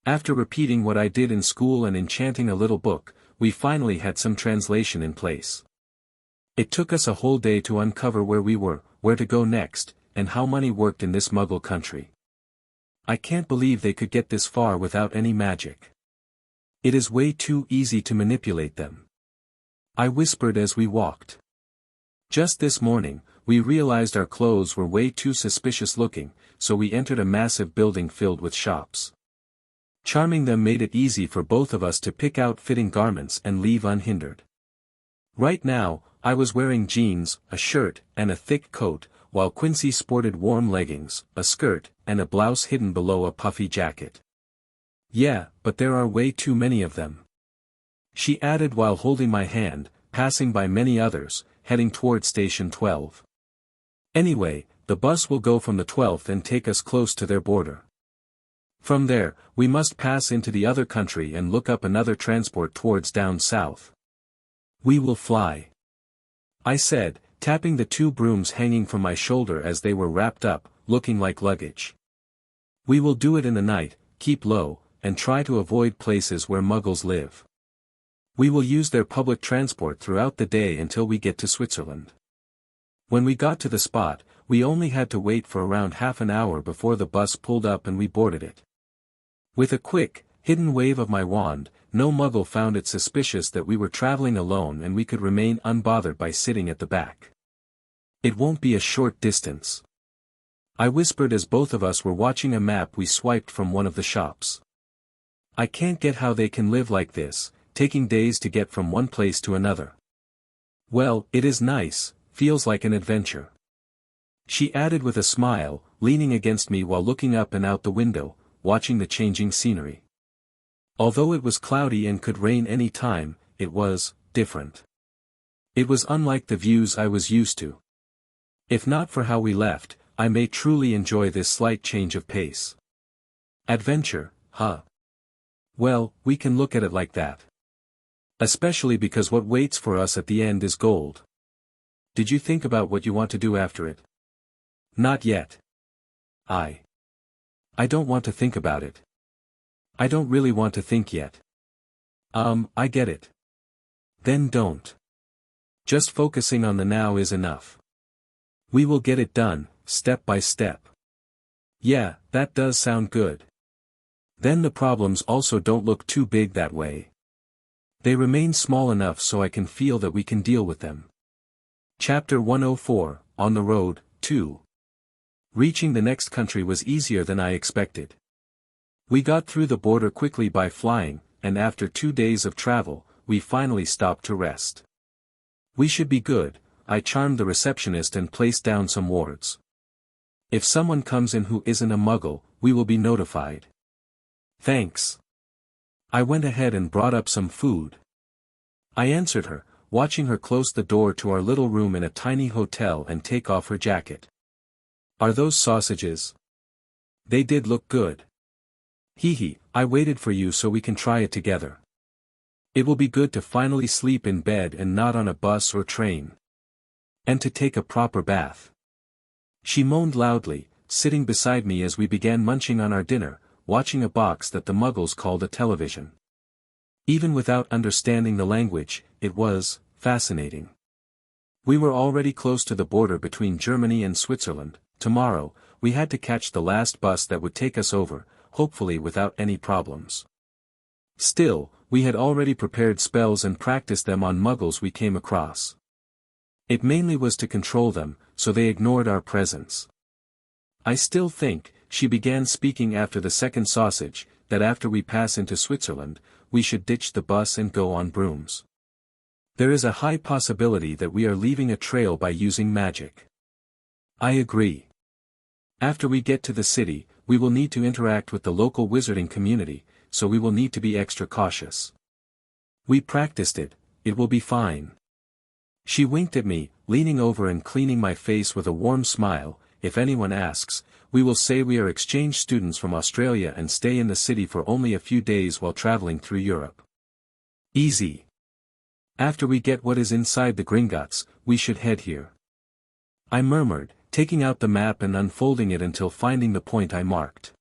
[SPEAKER 1] After repeating what I did in school and enchanting a little book, we finally had some translation in place. It took us a whole day to uncover where we were, where to go next, and how money worked in this Muggle country. I can't believe they could get this far without any magic. It is way too easy to manipulate them. I whispered as we walked. Just this morning, we realized our clothes were way too suspicious looking, so we entered a massive building filled with shops. Charming them made it easy for both of us to pick out fitting garments and leave unhindered. Right now, I was wearing jeans, a shirt, and a thick coat, while Quincy sported warm leggings, a skirt, and a blouse hidden below a puffy jacket. Yeah, but there are way too many of them. She added while holding my hand, passing by many others, heading toward Station 12. Anyway, the bus will go from the 12th and take us close to their border. From there, we must pass into the other country and look up another transport towards down south. We will fly, I said, tapping the 2 brooms hanging from my shoulder as they were wrapped up, looking like luggage. We will do it in the night, keep low, and try to avoid places where Muggles live. We will use their public transport throughout the day until we get to Switzerland. When we got to the spot, we only had to wait for around half an hour before the bus pulled up and we boarded it. With a quick, hidden wave of my wand, no Muggle found it suspicious that we were traveling alone and we could remain unbothered by sitting at the back. It won't be a short distance, I whispered as both of us were watching a map we swiped from one of the shops. I can't get how they can live like this, taking days to get from one place to another. Well, it is nice, feels like an adventure. She added with a smile, leaning against me while looking up and out the window, watching the changing scenery. Although it was cloudy and could rain any time, it was different. It was unlike the views I was used to. If not for how we left, I may truly enjoy this slight change of pace. Adventure, huh? Well, we can look at it like that. Especially because what waits for us at the end is gold. Did you think about what you want to do after it? Not yet. I don't want to think about it. I don't really want to think yet. I get it. Then don't. Just focusing on the now is enough. We will get it done, step by step. Yeah, that does sound good. Then the problems also don't look too big that way. They remain small enough so I can feel that we can deal with them. Chapter 104, On the Road, 2. Reaching the next country was easier than I expected. We got through the border quickly by flying, and after 2 days of travel, we finally stopped to rest. We should be good, I charmed the receptionist and placed down some wards. If someone comes in who isn't a Muggle, we will be notified. Thanks. I went ahead and brought up some food. I answered her, watching her close the door to our little room in a tiny hotel and take off her jacket. Are those sausages? They did look good. Hee hee, I waited for you so we can try it together. It will be good to finally sleep in bed and not on a bus or train. And to take a proper bath. She moaned loudly, sitting beside me as we began munching on our dinner, watching a box that the Muggles called a television. Even without understanding the language, it was fascinating. We were already close to the border between Germany and Switzerland. Tomorrow, we had to catch the last bus that would take us over, hopefully without any problems. Still, we had already prepared spells and practiced them on Muggles we came across. It mainly was to control them, so they ignored our presence. I still think, she began speaking after the second sausage, that after we pass into Switzerland, we should ditch the bus and go on brooms. There is a high possibility that we are leaving a trail by using magic. I agree. After we get to the city, we will need to interact with the local wizarding community, so we will need to be extra cautious. We practiced it, it will be fine. She winked at me, leaning over and cleaning my face with a warm smile. If anyone asks, we will say we are exchange students from Australia and stay in the city for only a few days while traveling through Europe. Easy. After we get what is inside the Gringotts, we should head here. I murmured, taking out the map and unfolding it until finding the point I marked.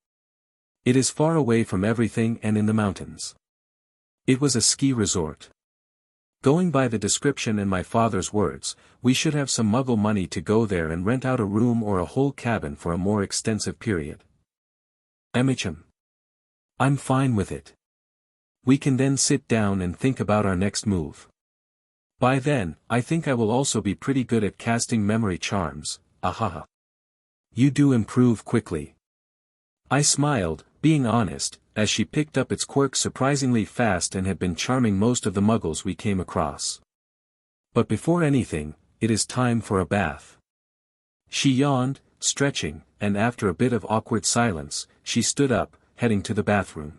[SPEAKER 1] It is far away from everything and in the mountains. It was a ski resort. Going by the description and my father's words, we should have some Muggle money to go there and rent out a room or a whole cabin for a more extensive period. I'm fine with it. We can then sit down and think about our next move. By then, I think I will also be pretty good at casting memory charms, ahaha. You do improve quickly. I smiled, being honest, as she picked up its quirks surprisingly fast and had been charming most of the Muggles we came across. But before anything, it is time for a bath. She yawned, stretching, and after a bit of awkward silence, she stood up, heading to the bathroom.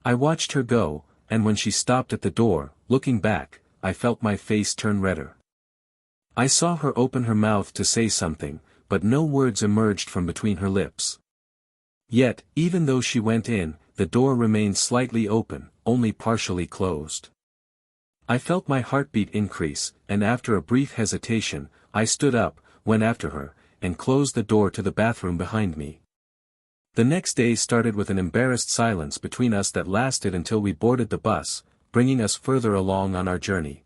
[SPEAKER 1] I watched her go, and when she stopped at the door, looking back, I felt my face turn redder. I saw her open her mouth to say something, but no words emerged from between her lips. Yet, even though she went in, the door remained slightly open, only partially closed. I felt my heartbeat increase, and after a brief hesitation, I stood up, went after her, and closed the door to the bathroom behind me. The next day started with an embarrassed silence between us that lasted until we boarded the bus, bringing us further along on our journey.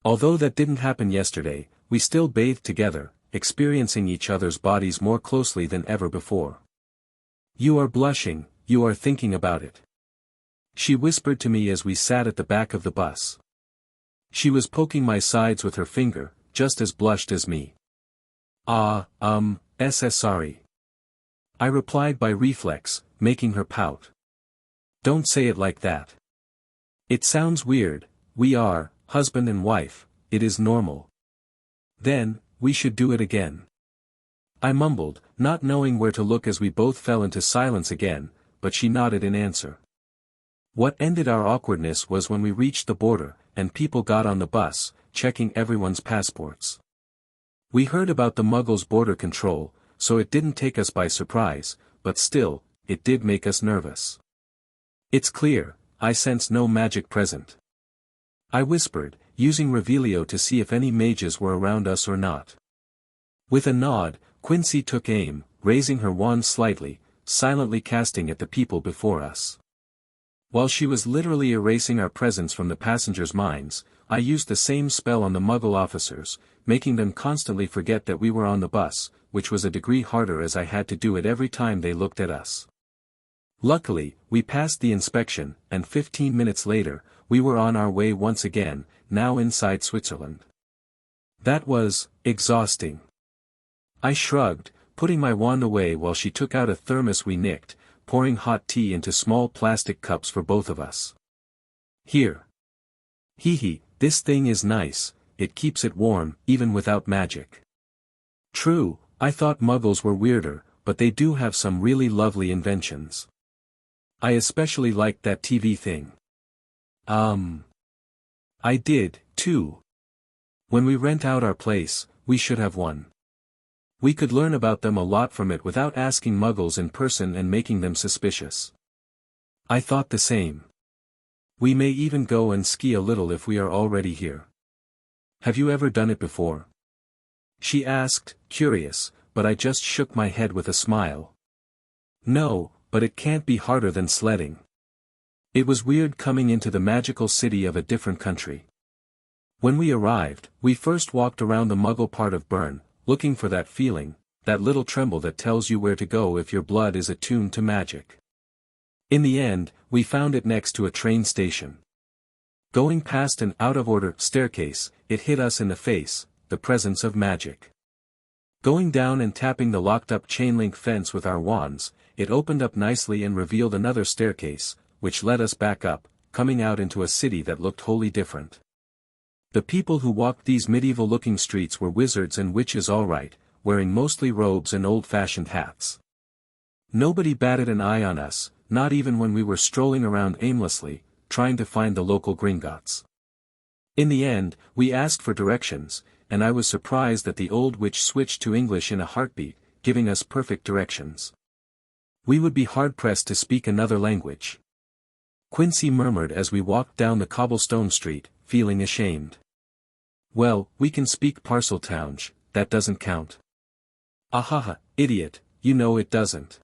[SPEAKER 1] Although that didn't happen yesterday, we still bathed together, experiencing each other's bodies more closely than ever before. You are blushing, you are thinking about it. She whispered to me as we sat at the back of the bus. She was poking my sides with her finger, just as blushed as me. Sorry. I replied by reflex, making her pout. Don't say it like that. It sounds weird, we are, husband and wife, it is normal. Then, we should do it again. I mumbled, not knowing where to look as we both fell into silence again, but she nodded in answer. What ended our awkwardness was when we reached the border, and people got on the bus, checking everyone's passports. We heard about the Muggles' border control, so it didn't take us by surprise, but still, it did make us nervous. It's clear, I sense no magic present. I whispered, using Revelio to see if any mages were around us or not. With a nod, Quincy took aim, raising her wand slightly, silently casting at the people before us. While she was literally erasing our presence from the passengers' minds, I used the same spell on the Muggle officers, making them constantly forget that we were on the bus, which was a degree harder as I had to do it every time they looked at us. Luckily, we passed the inspection, and 15 minutes later, we were on our way once again, now inside Switzerland. That was exhausting. I shrugged, putting my wand away while she took out a thermos we nicked, pouring hot tea into small plastic cups for both of us. Here. Hee, this thing is nice, it keeps it warm, even without magic. True, I thought Muggles were weirder, but they do have some really lovely inventions. I especially liked that TV thing. I did, too. When we rent out our place, we should have one. We could learn about them a lot from it without asking Muggles in person and making them suspicious. I thought the same. We may even go and ski a little if we are already here. Have you ever done it before? She asked, curious, but I just shook my head with a smile. No, but it can't be harder than sledding. It was weird coming into the magical city of a different country. When we arrived, we first walked around the Muggle part of Bern, looking for that feeling, that little tremble that tells you where to go if your blood is attuned to magic. In the end, we found it next to a train station. Going past an out-of-order staircase, it hit us in the face, the presence of magic. Going down and tapping the locked-up chain-link fence with our wands, it opened up nicely and revealed another staircase, which led us back up, coming out into a city that looked wholly different. The people who walked these medieval-looking streets were wizards and witches all right, wearing mostly robes and old-fashioned hats. Nobody batted an eye on us, not even when we were strolling around aimlessly, trying to find the local Gringotts. In the end, we asked for directions, and I was surprised that the old witch switched to English in a heartbeat, giving us perfect directions. We would be hard-pressed to speak another language. Quincy murmured as we walked down the cobblestone street, feeling ashamed. Well, we can speak Parseltownge, that doesn't count. Ahaha, idiot, you know it doesn't.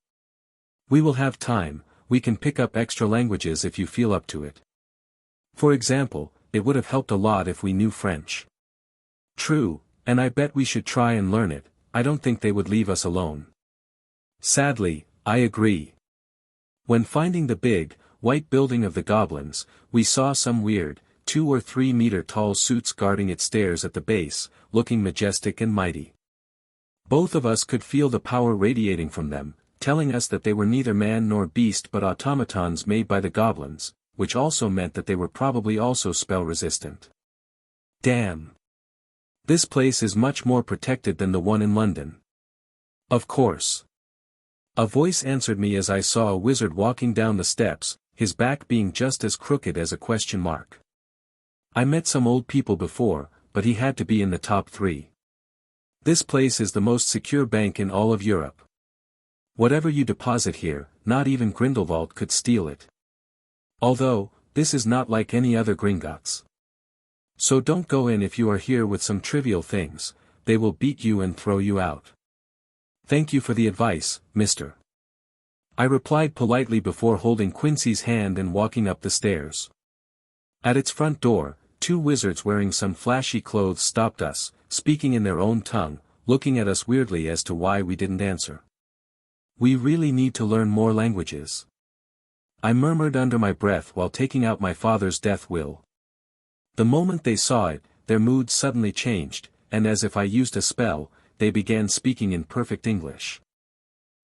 [SPEAKER 1] We will have time, we can pick up extra languages if you feel up to it. For example, it would have helped a lot if we knew French. True, and I bet we should try and learn it, I don't think they would leave us alone. Sadly, I agree. When finding the big, white building of the goblins, we saw some weird, 2 or 3 meter tall suits guarding its stairs at the base, looking majestic and mighty. Both of us could feel the power radiating from them, telling us that they were neither man nor beast but automatons made by the goblins, which also meant that they were probably also spell-resistant. Damn. This place is much more protected than the one in London. Of course. A voice answered me as I saw a wizard walking down the steps, his back being just as crooked as a question mark. I met some old people before, but he had to be in the top 3. This place is the most secure bank in all of Europe. Whatever you deposit here, not even Grindelwald could steal it. Although, this is not like any other Gringotts. So don't go in if you are here with some trivial things, they will beat you and throw you out. Thank you for the advice, mister. I replied politely before holding Quincy's hand and walking up the stairs. At its front door, 2 wizards wearing some flashy clothes stopped us, speaking in their own tongue, looking at us weirdly as to why we didn't answer. We really need to learn more languages. I murmured under my breath while taking out my father's death will. The moment they saw it, their mood suddenly changed, and as if I used a spell, they began speaking in perfect English.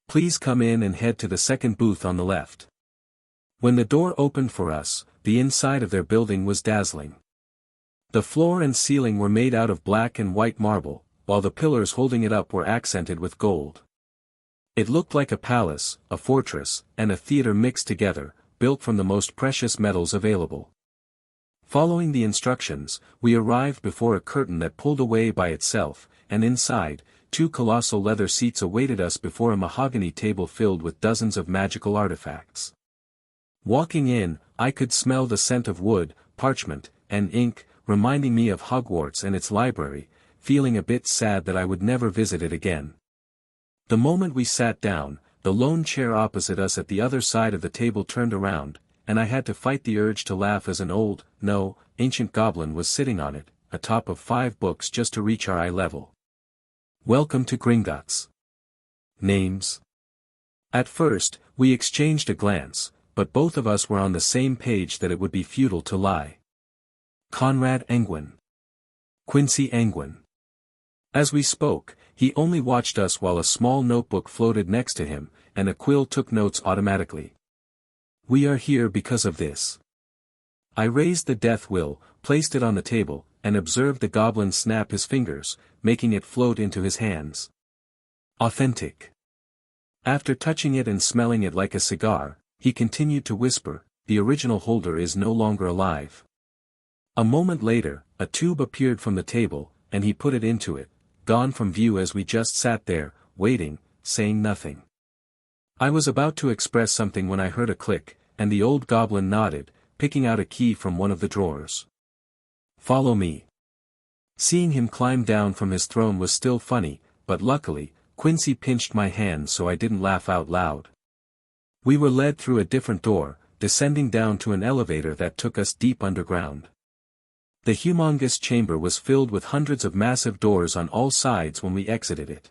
[SPEAKER 1] Please come in and head to the second booth on the left. When the door opened for us, the inside of their building was dazzling. The floor and ceiling were made out of black and white marble, while the pillars holding it up were accented with gold. It looked like a palace, a fortress, and a theater mixed together, built from the most precious metals available. Following the instructions, we arrived before a curtain that pulled away by itself, and inside, 2 colossal leather seats awaited us before a mahogany table filled with dozens of magical artifacts. Walking in, I could smell the scent of wood, parchment, and ink, reminding me of Hogwarts and its library, feeling a bit sad that I would never visit it again. The moment we sat down, the lone chair opposite us at the other side of the table turned around, and I had to fight the urge to laugh as an ancient goblin was sitting on it, atop of 5 books just to reach our eye level. Welcome to Gringotts. Names? At first, we exchanged a glance, but both of us were on the same page that it would be futile to lie. Conrad Anguine. Quincy Anguine. As we spoke, he only watched us while a small notebook floated next to him, and a quill took notes automatically. We are here because of this. I raised the death will, placed it on the table, and observed the goblin snap his fingers, making it float into his hands. Authentic. After touching it and smelling it like a cigar, he continued to whisper, the original holder is no longer alive. A moment later, a tube appeared from the table, and he put it into it, gone from view as we just sat there, waiting, saying nothing. I was about to express something when I heard a click, and the old goblin nodded, picking out a key from one of the drawers. "Follow me." Seeing him climb down from his throne was still funny, but luckily, Quincy pinched my hand so I didn't laugh out loud. We were led through a different door, descending down to an elevator that took us deep underground. The humongous chamber was filled with hundreds of massive doors on all sides when we exited it.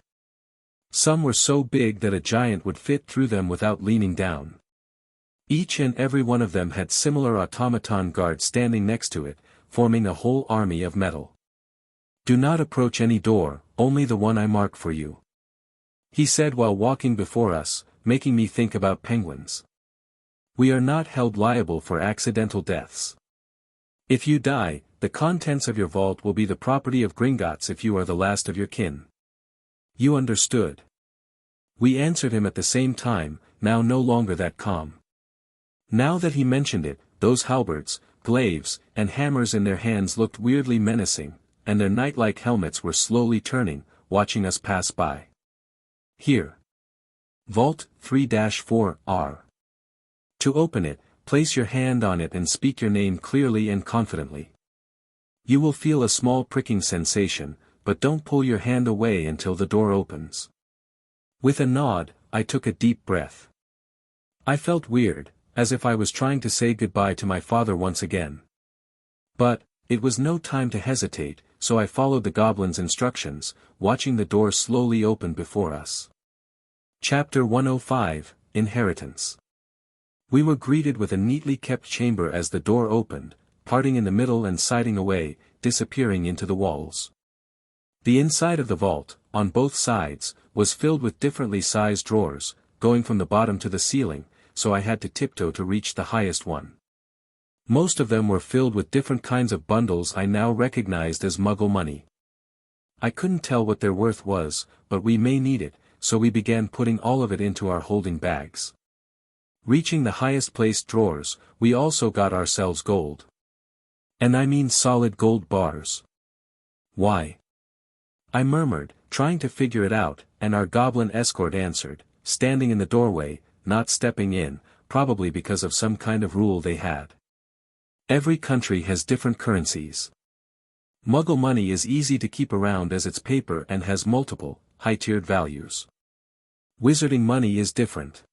[SPEAKER 1] Some were so big that a giant would fit through them without leaning down. Each and every one of them had similar automaton guards standing next to it, forming a whole army of metal. "Do not approach any door, only the one I mark for you," he said while walking before us, making me think about penguins. "We are not held liable for accidental deaths. If you die, the contents of your vault will be the property of Gringotts if you are the last of your kin. You understood?" We answered him at the same time, now no longer that calm. Now that he mentioned it, those halberds, glaives, and hammers in their hands looked weirdly menacing, and their knight-like helmets were slowly turning, watching us pass by. "Here. Vault 3-4R. To open it, place your hand on it and speak your name clearly and confidently. You will feel a small pricking sensation, but don't pull your hand away until the door opens." With a nod, I took a deep breath. I felt weird, as if I was trying to say goodbye to my father once again. But, it was no time to hesitate, so I followed the goblin's instructions, watching the door slowly open before us. Chapter 105, Inheritance. We were greeted with a neatly kept chamber as the door opened, parting in the middle and siding away, disappearing into the walls. The inside of the vault, on both sides, was filled with differently sized drawers, going from the bottom to the ceiling, so I had to tiptoe to reach the highest one. Most of them were filled with different kinds of bundles I now recognized as Muggle money. I couldn't tell what their worth was, but we may need it, so we began putting all of it into our holding bags. Reaching the highest placed drawers, we also got ourselves gold. And I mean solid gold bars. "Why?" I murmured, trying to figure it out, and our goblin escort answered, standing in the doorway, not stepping in, probably because of some kind of rule they had. "Every country has different currencies. Muggle money is easy to keep around as it's paper and has multiple, high-tiered values. Wizarding money is different.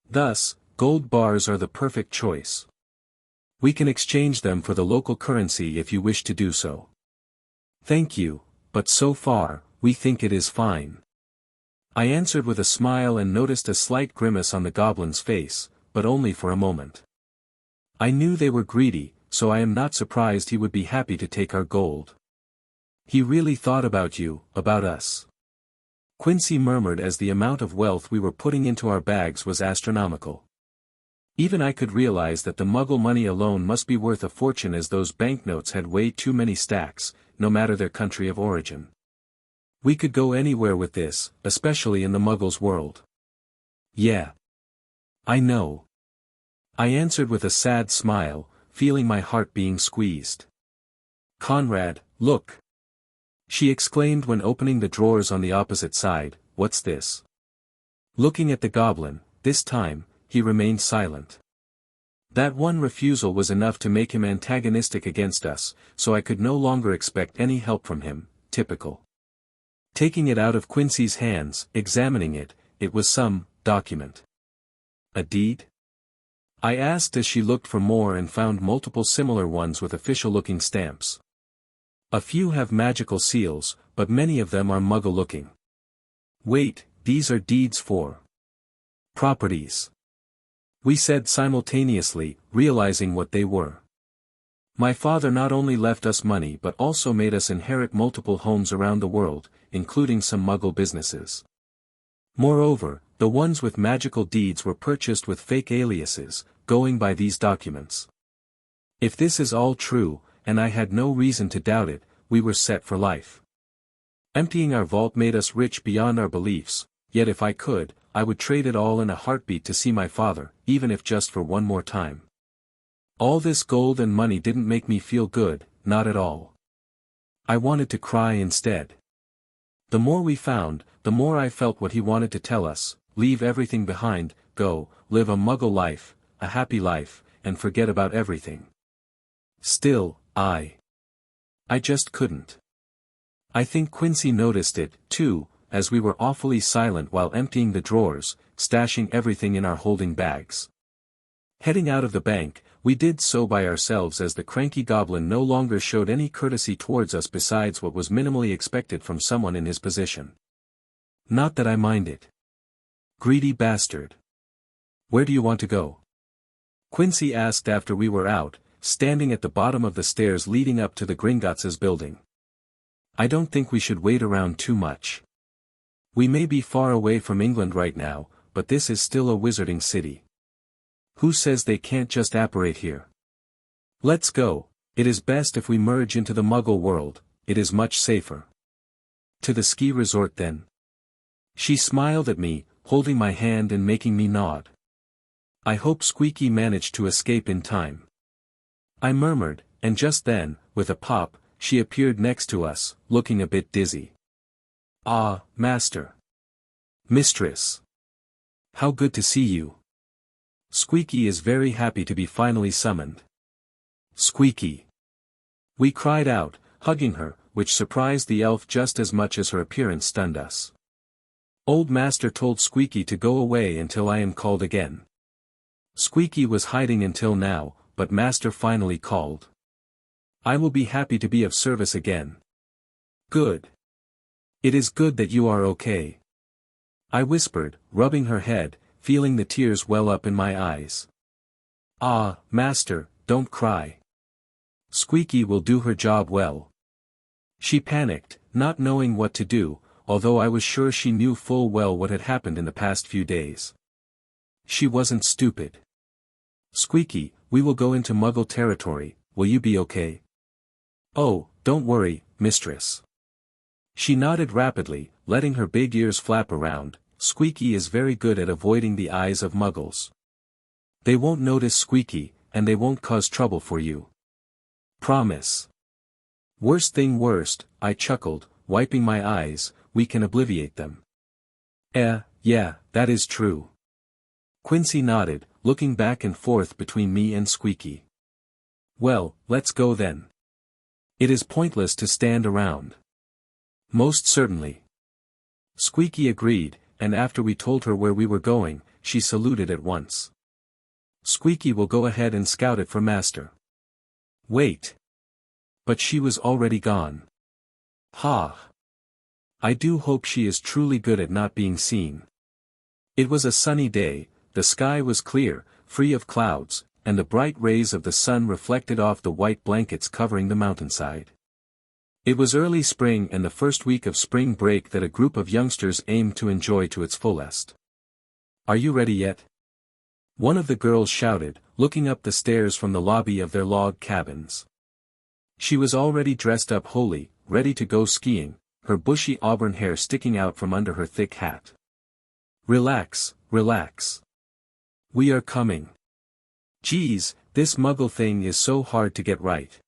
[SPEAKER 1] Thus, gold bars are the perfect choice. We can exchange them for the local currency if you wish to do so." "Thank you, but so far, we think it is fine." I answered with a smile and noticed a slight grimace on the goblin's face, but only for a moment. I knew they were greedy, so I am not surprised he would be happy to take our gold. "He really thought about you, about us," Quincy murmured as the amount of wealth we were putting into our bags was astronomical. Even I could realize that the Muggle money alone must be worth a fortune, as those banknotes had way too many stacks, no matter their country of origin. We could go anywhere with this, especially in the Muggles' world. "Yeah. I know," I answered with a sad smile, feeling my heart being squeezed. "Conrad, look!" she exclaimed when opening the drawers on the opposite side. "What's this?" Looking at the goblin, this time, he remained silent. That one refusal was enough to make him antagonistic against us, so I could no longer expect any help from him. Typical. Taking it out of Quincy's hands, examining it, it was some document. "A deed?" I asked as she looked for more and found multiple similar ones with official-looking stamps. A few have magical seals, but many of them are Muggle-looking. "Wait, these are deeds for properties," we said simultaneously, realizing what they were. "My father not only left us money but also made us inherit multiple homes around the world, including some Muggle businesses. Moreover, the ones with magical deeds were purchased with fake aliases, going by these documents. If this is all true, and I had no reason to doubt it, we were set for life. Emptying our vault made us rich beyond our beliefs, yet if I could, I would trade it all in a heartbeat to see my father, even if just for one more time. All this gold and money didn't make me feel good, not at all. I wanted to cry instead. The more we found, the more I felt what he wanted to tell us: leave everything behind, go, live a Muggle life, a happy life, and forget about everything. Still, I just couldn't. I think Quincy noticed it, too, as we were awfully silent while emptying the drawers, stashing everything in our holding bags. Heading out of the bank, we did so by ourselves as the cranky goblin no longer showed any courtesy towards us besides what was minimally expected from someone in his position. Not that I minded. Greedy bastard. Where do you want to go? Quincy asked after we were out, standing at the bottom of the stairs leading up to the Gringotts' building. I don't think we should wait around too much. We may be far away from England right now, but this is still a wizarding city. Who says they can't just apparate here? Let's go. It is best if we merge into the Muggle world, it is much safer. To the ski resort then. She smiled at me, holding my hand and making me nod. I hope Squeaky managed to escape in time. I murmured, and just then, with a pop, she appeared next to us, looking a bit dizzy. Ah, Master. Mistress. How good to see you. Squeaky is very happy to be finally summoned. Squeaky. We cried out, hugging her, which surprised the elf just as much as her appearance stunned us. Old Master told Squeaky to go away until I am called again. Squeaky was hiding until now, but Master finally called. I will be happy to be of service again. Good. It is good that you are okay. I whispered, rubbing her head, feeling the tears well up in my eyes. Ah, Master, don't cry. Squeaky will do her job well. She panicked, not knowing what to do, although I was sure she knew full well what had happened in the past few days. She wasn't stupid. Squeaky, we will go into Muggle territory, will you be okay? Oh, don't worry, Mistress. She nodded rapidly, letting her big ears flap around. Squeaky is very good at avoiding the eyes of Muggles. They won't notice Squeaky, and they won't cause trouble for you. Promise. Worst thing worst, I chuckled, wiping my eyes, we can obliviate them. Yeah, that is true. Quincy nodded, looking back and forth between me and Squeaky. Well, let's go then. It is pointless to stand around. Most certainly. Squeaky agreed, and after we told her where we were going, she saluted at once. Squeaky will go ahead and scout it for Master. Wait. But she was already gone. Ha. I do hope she is truly good at not being seen. It was a sunny day, the sky was clear, free of clouds, and the bright rays of the sun reflected off the white blankets covering the mountainside. It was early spring and the first week of spring break that a group of youngsters aimed to enjoy to its fullest. Are you ready yet? One of the girls shouted, looking up the stairs from the lobby of their log cabins. She was already dressed up wholly, ready to go skiing, her bushy auburn hair sticking out from under her thick hat. Relax. We are coming. Geez, this Muggle thing is so hard to get right.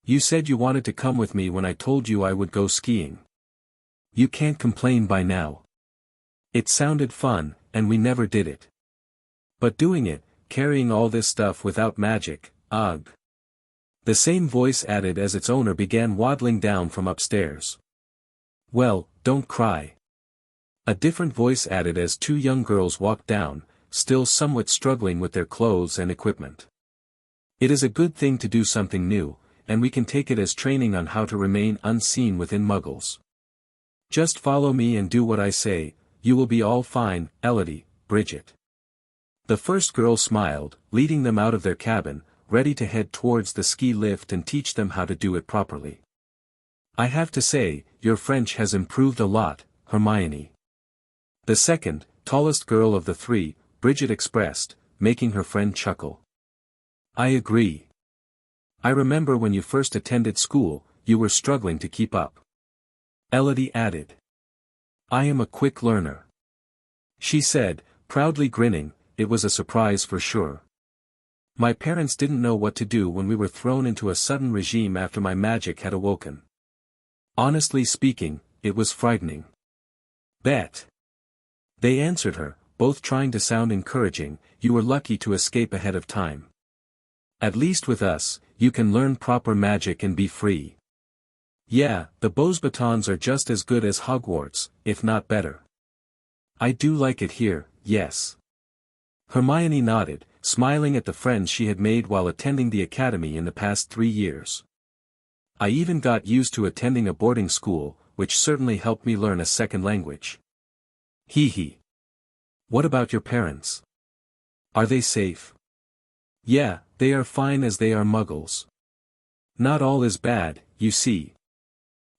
[SPEAKER 1] You said you wanted to come with me when I told you I would go skiing. You can't complain by now. It sounded fun, and we never did it. But doing it, carrying all this stuff without magic, ugh. The same voice added as its owner began waddling down from upstairs. Well, don't cry. A different voice added as two young girls walked down, still somewhat struggling with their clothes and equipment. It is a good thing to do something new, and we can take it as training on how to remain unseen within Muggles. Just follow me and do what I say, you will be all fine, Elodie, Bridget. The first girl smiled, leading them out of their cabin, ready to head towards the ski lift and teach them how to do it properly. I have to say, your French has improved a lot, Hermione. The second, tallest girl of the three, Bridget expressed, making her friend chuckle. I agree. I remember when you first attended school, you were struggling to keep up. Elodie added. I am a quick learner. She said, proudly grinning, it was a surprise for sure. My parents didn't know what to do when we were thrown into a sudden regime after my magic had awoken. Honestly speaking, it was frightening. Bet. They answered her, both trying to sound encouraging, you were lucky to escape ahead of time. At least with us, you can learn proper magic and be free. Yeah, the Beauxbatons are just as good as Hogwarts, if not better. I do like it here, yes. Hermione nodded, smiling at the friends she had made while attending the academy in the past 3 years. I even got used to attending a boarding school, which certainly helped me learn a second language. Hee hee. What about your parents? Are they safe? Yeah, they are fine as they are muggles. Not all is bad, you see.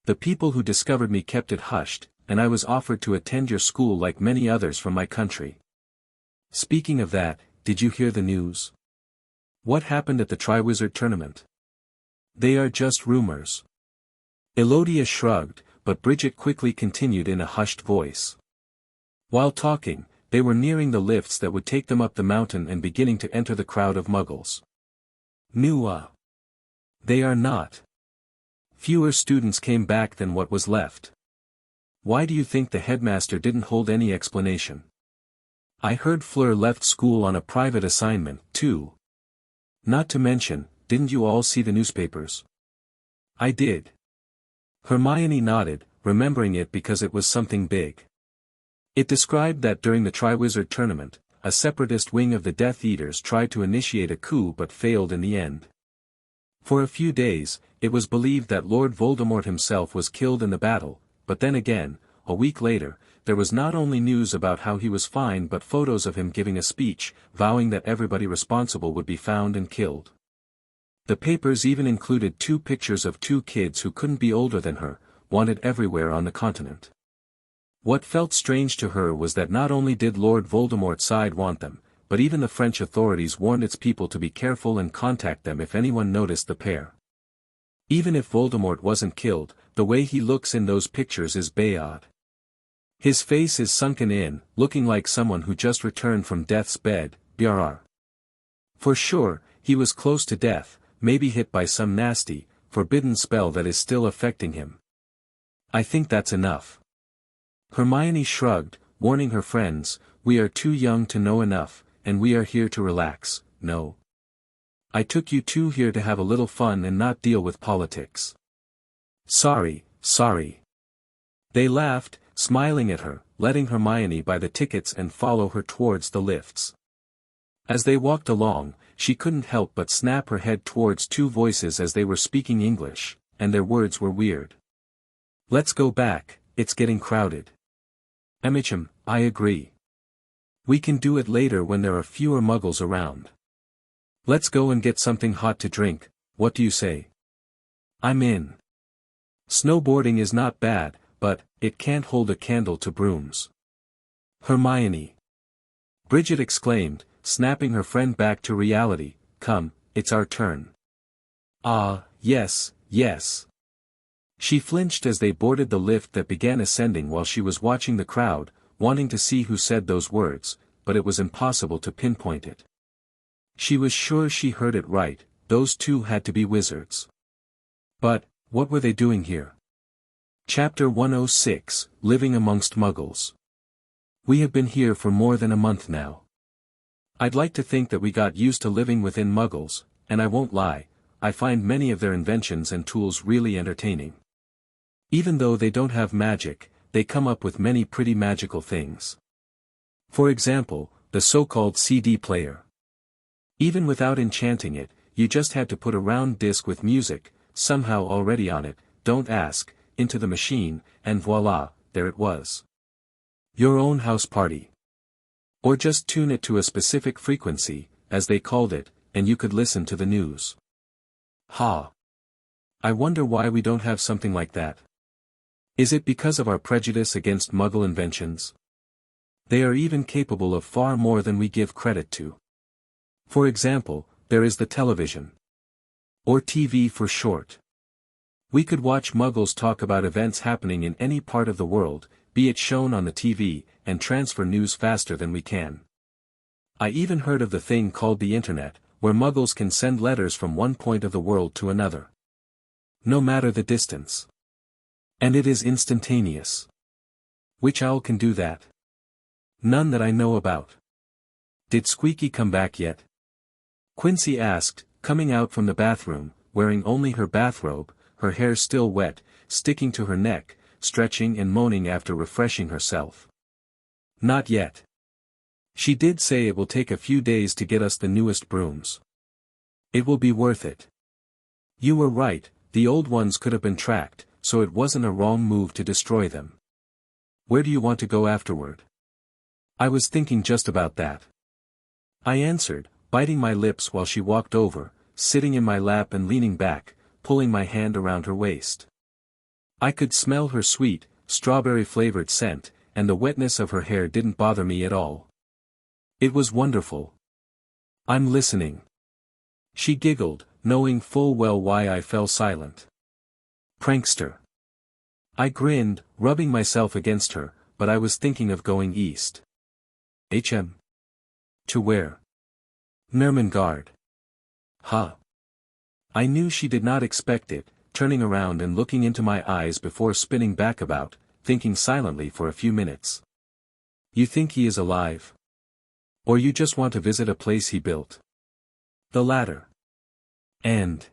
[SPEAKER 1] The people who discovered me kept it hushed, and I was offered to attend your school like many others from my country. Speaking of that, did you hear the news? What happened at the Triwizard Tournament? They are just rumors. Elodia shrugged, but Bridget quickly continued in a hushed voice. While talking, they were nearing the lifts that would take them up the mountain and beginning to enter the crowd of muggles. They are not. Fewer students came back than what was left. Why do you think the headmaster didn't hold any explanation? I heard Fleur left school on a private assignment, too. Not to mention, didn't you all see the newspapers? I did. Hermione nodded, remembering it because it was something big. It described that during the Triwizard Tournament, a separatist wing of the Death Eaters tried to initiate a coup but failed in the end. For a few days, it was believed that Lord Voldemort himself was killed in the battle, but then again, a week later, there was not only news about how he was fine but photos of him giving a speech, vowing that everybody responsible would be found and killed. The papers even included 2 pictures of 2 kids who couldn't be older than her, wanted everywhere on the continent. What felt strange to her was that not only did Lord Voldemort's side want them, but even the French authorities warned its people to be careful and contact them if anyone noticed the pair. Even if Voldemort wasn't killed, the way he looks in those pictures is bad. His face is sunken in, looking like someone who just returned from death's bed, brr. For sure, he was close to death, maybe hit by some nasty, forbidden spell that is still affecting him. I think that's enough. Hermione shrugged, warning her friends, we are too young to know enough, and we are here to relax, no. I took you 2 here to have a little fun and not deal with politics. Sorry. They laughed, smiling at her, letting Hermione buy the tickets and follow her towards the lifts. As they walked along, she couldn't help but snap her head towards 2 voices as they were speaking English, and their words were weird. Let's go back, it's getting crowded. I agree. We can do it later when there are fewer muggles around. Let's go and get something hot to drink, what do you say? I'm in. Snowboarding is not bad, but it can't hold a candle to brooms. Hermione. Bridget exclaimed, snapping her friend back to reality, come, it's our turn. Yes. She flinched as they boarded the lift that began ascending while she was watching the crowd, wanting to see who said those words, but it was impossible to pinpoint it. She was sure she heard it right, those 2 had to be wizards. But, what were they doing here? Chapter 106, Living Amongst Muggles. We have been here for more than a month now. I'd like to think that we got used to living within muggles, and I won't lie, I find many of their inventions and tools really entertaining. Even though they don't have magic, they come up with many pretty magical things. For example, the so-called CD player. Even without enchanting it, you just had to put a round disc with music, somehow already on it, don't ask, into the machine, and voila, there it was. Your own house party. Or just tune it to a specific frequency, as they called it, and you could listen to the news. I wonder why we don't have something like that. Is it because of our prejudice against Muggle inventions? They are even capable of far more than we give credit to. For example, there is the television. Or TV for short. We could watch Muggles talk about events happening in any part of the world, be it shown on the TV, and transfer news faster than we can. I even heard of the thing called the Internet, where Muggles can send letters from one point of the world to another. No matter the distance. And it is instantaneous. Which owl can do that? None that I know about. Did Squeaky come back yet? Quincy asked, coming out from the bathroom, wearing only her bathrobe, her hair still wet, sticking to her neck, stretching and moaning after refreshing herself. Not yet. She did say it will take a few days to get us the newest brooms. It will be worth it. You were right, the old ones could have been tracked, so it wasn't a wrong move to destroy them. Where do you want to go afterward? I was thinking just about that. I answered, biting my lips while she walked over, sitting in my lap and leaning back, pulling my hand around her waist. I could smell her sweet, strawberry-flavored scent, and the wetness of her hair didn't bother me at all. It was wonderful. I'm listening. She giggled, knowing full well why I fell silent. Prankster. I grinned, rubbing myself against her, but I was thinking of going east. To where? Nurmengard. Huh. I knew she did not expect it, turning around and looking into my eyes before spinning back about, thinking silently for a few minutes. You think he is alive? Or you just want to visit a place he built? The latter. And.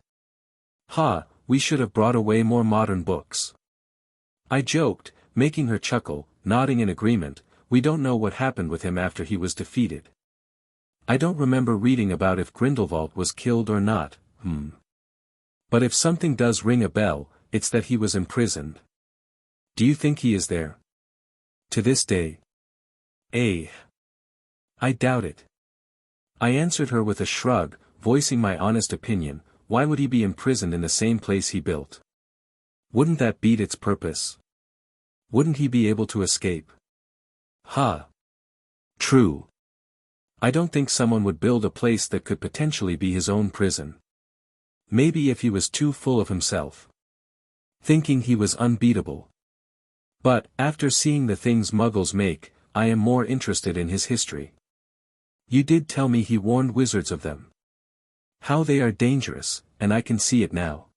[SPEAKER 1] We should have brought away more modern books. I joked, making her chuckle, nodding in agreement. We don't know what happened with him after he was defeated. I don't remember reading about if Grindelwald was killed or not, But if something does ring a bell, it's that he was imprisoned. Do you think he is there? To this day? I doubt it. I answered her with a shrug, voicing my honest opinion. Why would he be imprisoned in the same place he built? Wouldn't that beat its purpose? Wouldn't he be able to escape? True. I don't think someone would build a place that could potentially be his own prison. Maybe if he was too full of himself. Thinking he was unbeatable. But, after seeing the things Muggles make, I am more interested in his history. You did tell me he warned wizards of them. How they are dangerous, and I can see it now.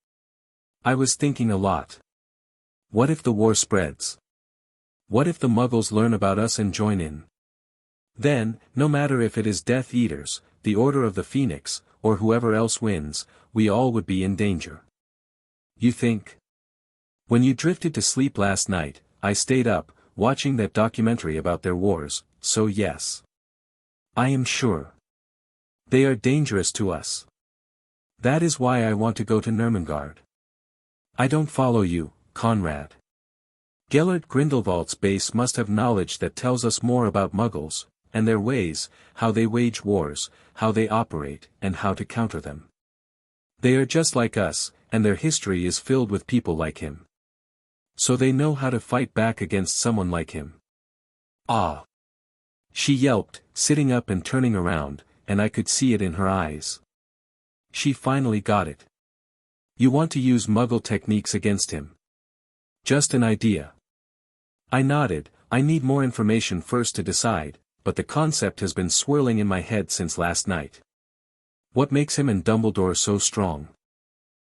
[SPEAKER 1] I was thinking a lot. What if the war spreads? What if the Muggles learn about us and join in? Then, no matter if it is Death Eaters, the Order of the Phoenix, or whoever else wins, we all would be in danger. You think? When you drifted to sleep last night, I stayed up, watching that documentary about their wars, so yes. I am sure. They are dangerous to us. That is why I want to go to Nurmengard. I don't follow you, Conrad. Gellert Grindelwald's base must have knowledge that tells us more about Muggles, and their ways, how they wage wars, how they operate, and how to counter them. They are just like us, and their history is filled with people like him. So they know how to fight back against someone like him. She yelped, sitting up and turning around, and I could see it in her eyes. She finally got it. You want to use Muggle techniques against him? Just an idea. I nodded. I need more information first to decide, but the concept has been swirling in my head since last night. What makes him and Dumbledore so strong?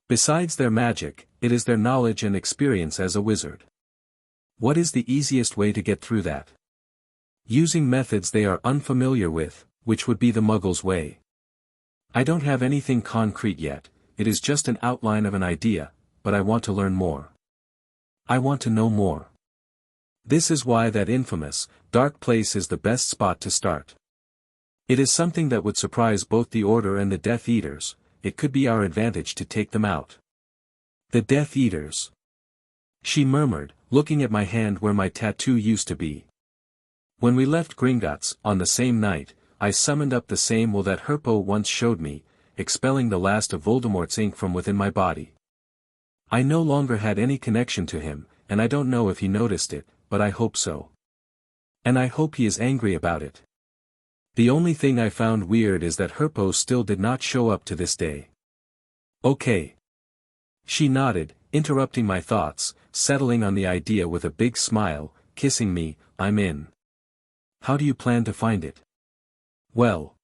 [SPEAKER 1] Besides their magic, it is their knowledge and experience as a wizard. What is the easiest way to get through that? Using methods they are unfamiliar with, which would be the Muggles' way. I don't have anything concrete yet, it is just an outline of an idea, but I want to learn more. I want to know more. This is why that infamous, dark place is the best spot to start. It is something that would surprise both the Order and the Death Eaters. It could be our advantage to take them out. The Death Eaters. She murmured, looking at my hand where my tattoo used to be. When we left Gringotts, on the same night, I summoned up the same will that Herpo once showed me, expelling the last of Voldemort's ink from within my body. I no longer had any connection to him, and I don't know if he noticed it, but I hope so. And I hope he is angry about it. The only thing I found weird is that Herpo still did not show up to this day. Okay. She nodded, interrupting my thoughts, settling on the idea with a big smile, kissing me. I'm in. How do you plan to find it? Well.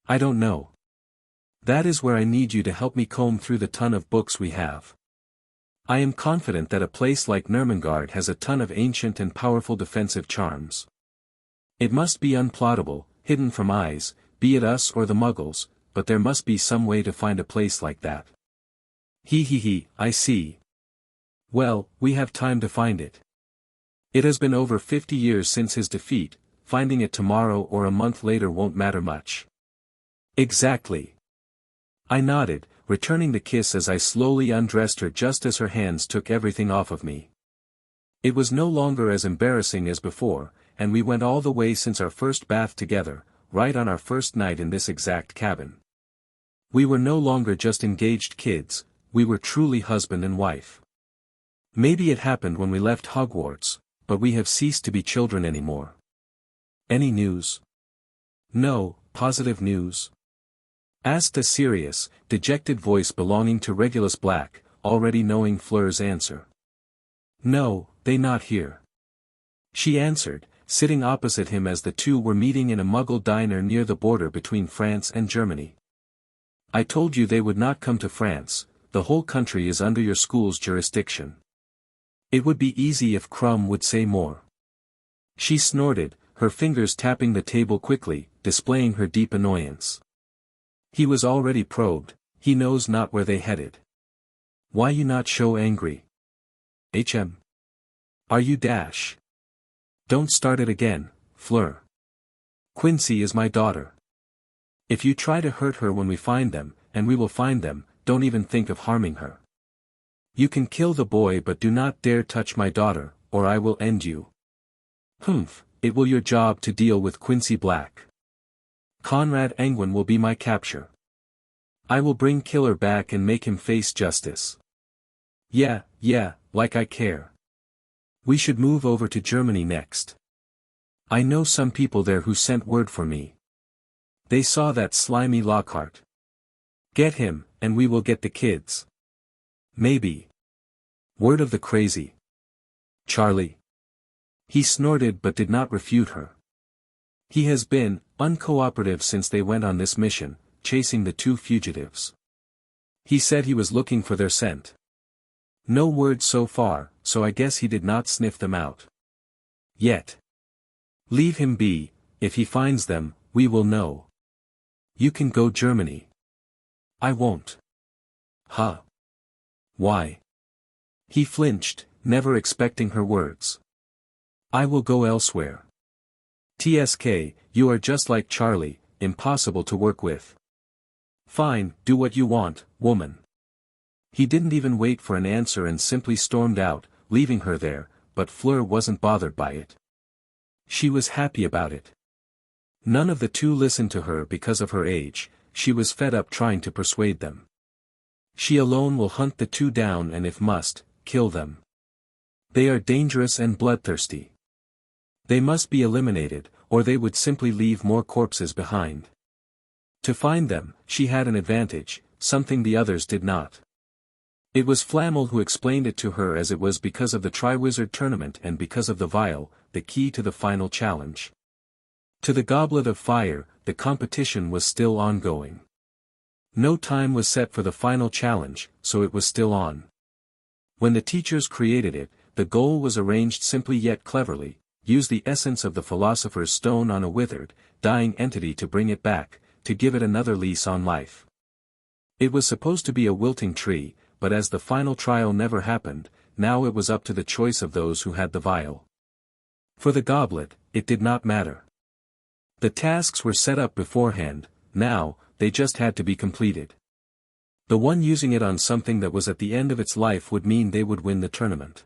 [SPEAKER 1] I don't know. That is where I need you to help me comb through the ton of books we have. I am confident that a place like Nurmengard has a ton of ancient and powerful defensive charms. It must be unplottable, hidden from eyes, be it us or the Muggles, but there must be some way to find a place like that. He, I see. Well, we have time to find it. It has been over 50 years since his defeat, finding it tomorrow or a month later won't matter much. Exactly. I nodded, returning the kiss as I slowly undressed her just as her hands took everything off of me. It was no longer as embarrassing as before, and we went all the way since our first bath together, right on our first night in this exact cabin. We were no longer just engaged kids, we were truly husband and wife. Maybe it happened when we left Hogwarts, but we have ceased to be children anymore. Any news? No, positive news? Asked a serious, dejected voice belonging to Regulus Black, already knowing Fleur's answer. No, they not here. She answered, sitting opposite him as the two were meeting in a Muggle diner near the border between France and Germany. I told you they would not come to France, the whole country is under your school's jurisdiction. It would be easy if Crumb would say more. She snorted, her fingers tapping the table quickly, displaying her deep annoyance. He was already probed, he knows not where they headed. Why you not show angry? Are you dash? Don't start it again, Fleur. Quincy is my daughter. If you try to hurt her when we find them, and we will find them, don't even think of harming her. You can kill the boy but do not dare touch my daughter, or I will end you. Humph, it will your job to deal with Quincy Black. Conrad Anguine will be my capture. I will bring Killer back and make him face justice. Yeah, like I care. We should move over to Germany next. I know some people there who sent word for me. They saw that slimy Lockhart. Get him, and we will get the kids. Maybe. Word of the crazy. Charlie. He snorted but did not refute her. He has been uncooperative since they went on this mission, chasing the two fugitives. He said he was looking for their scent. No word so far, so I guess he did not sniff them out. Yet. Leave him be, if he finds them, we will know. You can go Germany. I won't. Huh? Why? He flinched, never expecting her words. I will go elsewhere. TSK, you are just like Charlie, impossible to work with. Fine, do what you want, woman. He didn't even wait for an answer and simply stormed out, leaving her there, but Fleur wasn't bothered by it. She was happy about it. None of the two listened to her because of her age, she was fed up trying to persuade them. She alone will hunt the two down and if must, kill them. They are dangerous and bloodthirsty. They must be eliminated, or they would simply leave more corpses behind. To find them, she had an advantage, something the others did not. It was Flamel who explained it to her as it was because of the Triwizard Tournament and because of the vial, the key to the final challenge. To the Goblet of Fire, the competition was still ongoing. No time was set for the final challenge, so it was still on. When the teachers created it, the goal was arranged simply yet cleverly: use the essence of the Philosopher's Stone on a withered, dying entity to bring it back, to give it another lease on life. It was supposed to be a wilting tree, but as the final trial never happened, now it was up to the choice of those who had the vial. For the goblet, it did not matter. The tasks were set up beforehand, now, they just had to be completed. The one using it on something that was at the end of its life would mean they would win the tournament.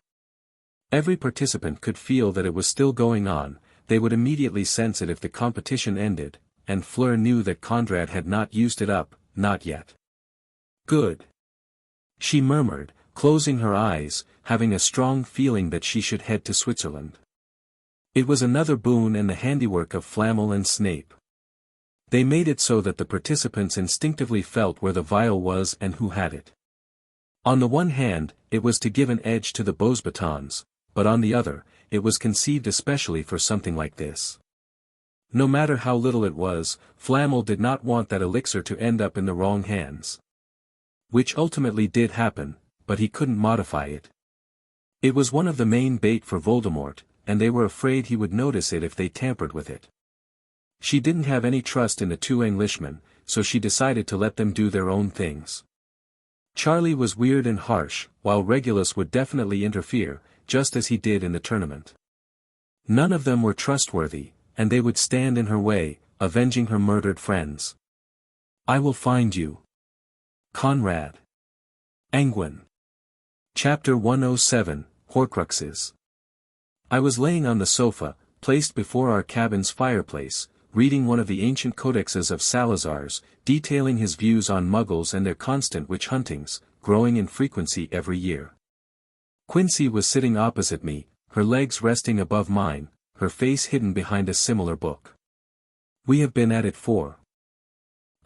[SPEAKER 1] Every participant could feel that it was still going on, they would immediately sense it if the competition ended, and Fleur knew that Conrad had not used it up, not yet. Good. She murmured, closing her eyes, having a strong feeling that she should head to Switzerland. It was another boon and the handiwork of Flamel and Snape. They made it so that the participants instinctively felt where the vial was and who had it. On the one hand, it was to give an edge to the Beau's batons, but on the other, it was conceived especially for something like this. No matter how little it was, Flamel did not want that elixir to end up in the wrong hands. Which ultimately did happen, but he couldn't modify it. It was one of the main bait for Voldemort, and they were afraid he would notice it if they tampered with it. She didn't have any trust in the two Englishmen, so she decided to let them do their own things. Charlie was weird and harsh, while Regulus would definitely interfere, just as he did in the tournament. None of them were trustworthy, and they would stand in her way, avenging her murdered friends. I will find you. Conrad. Anguine. Chapter 107, Horcruxes. I was laying on the sofa, placed before our cabin's fireplace, reading one of the ancient codexes of Salazar's, detailing his views on muggles and their constant witch huntings, growing in frequency every year. Quincy was sitting opposite me, her legs resting above mine, her face hidden behind a similar book. We have been at it for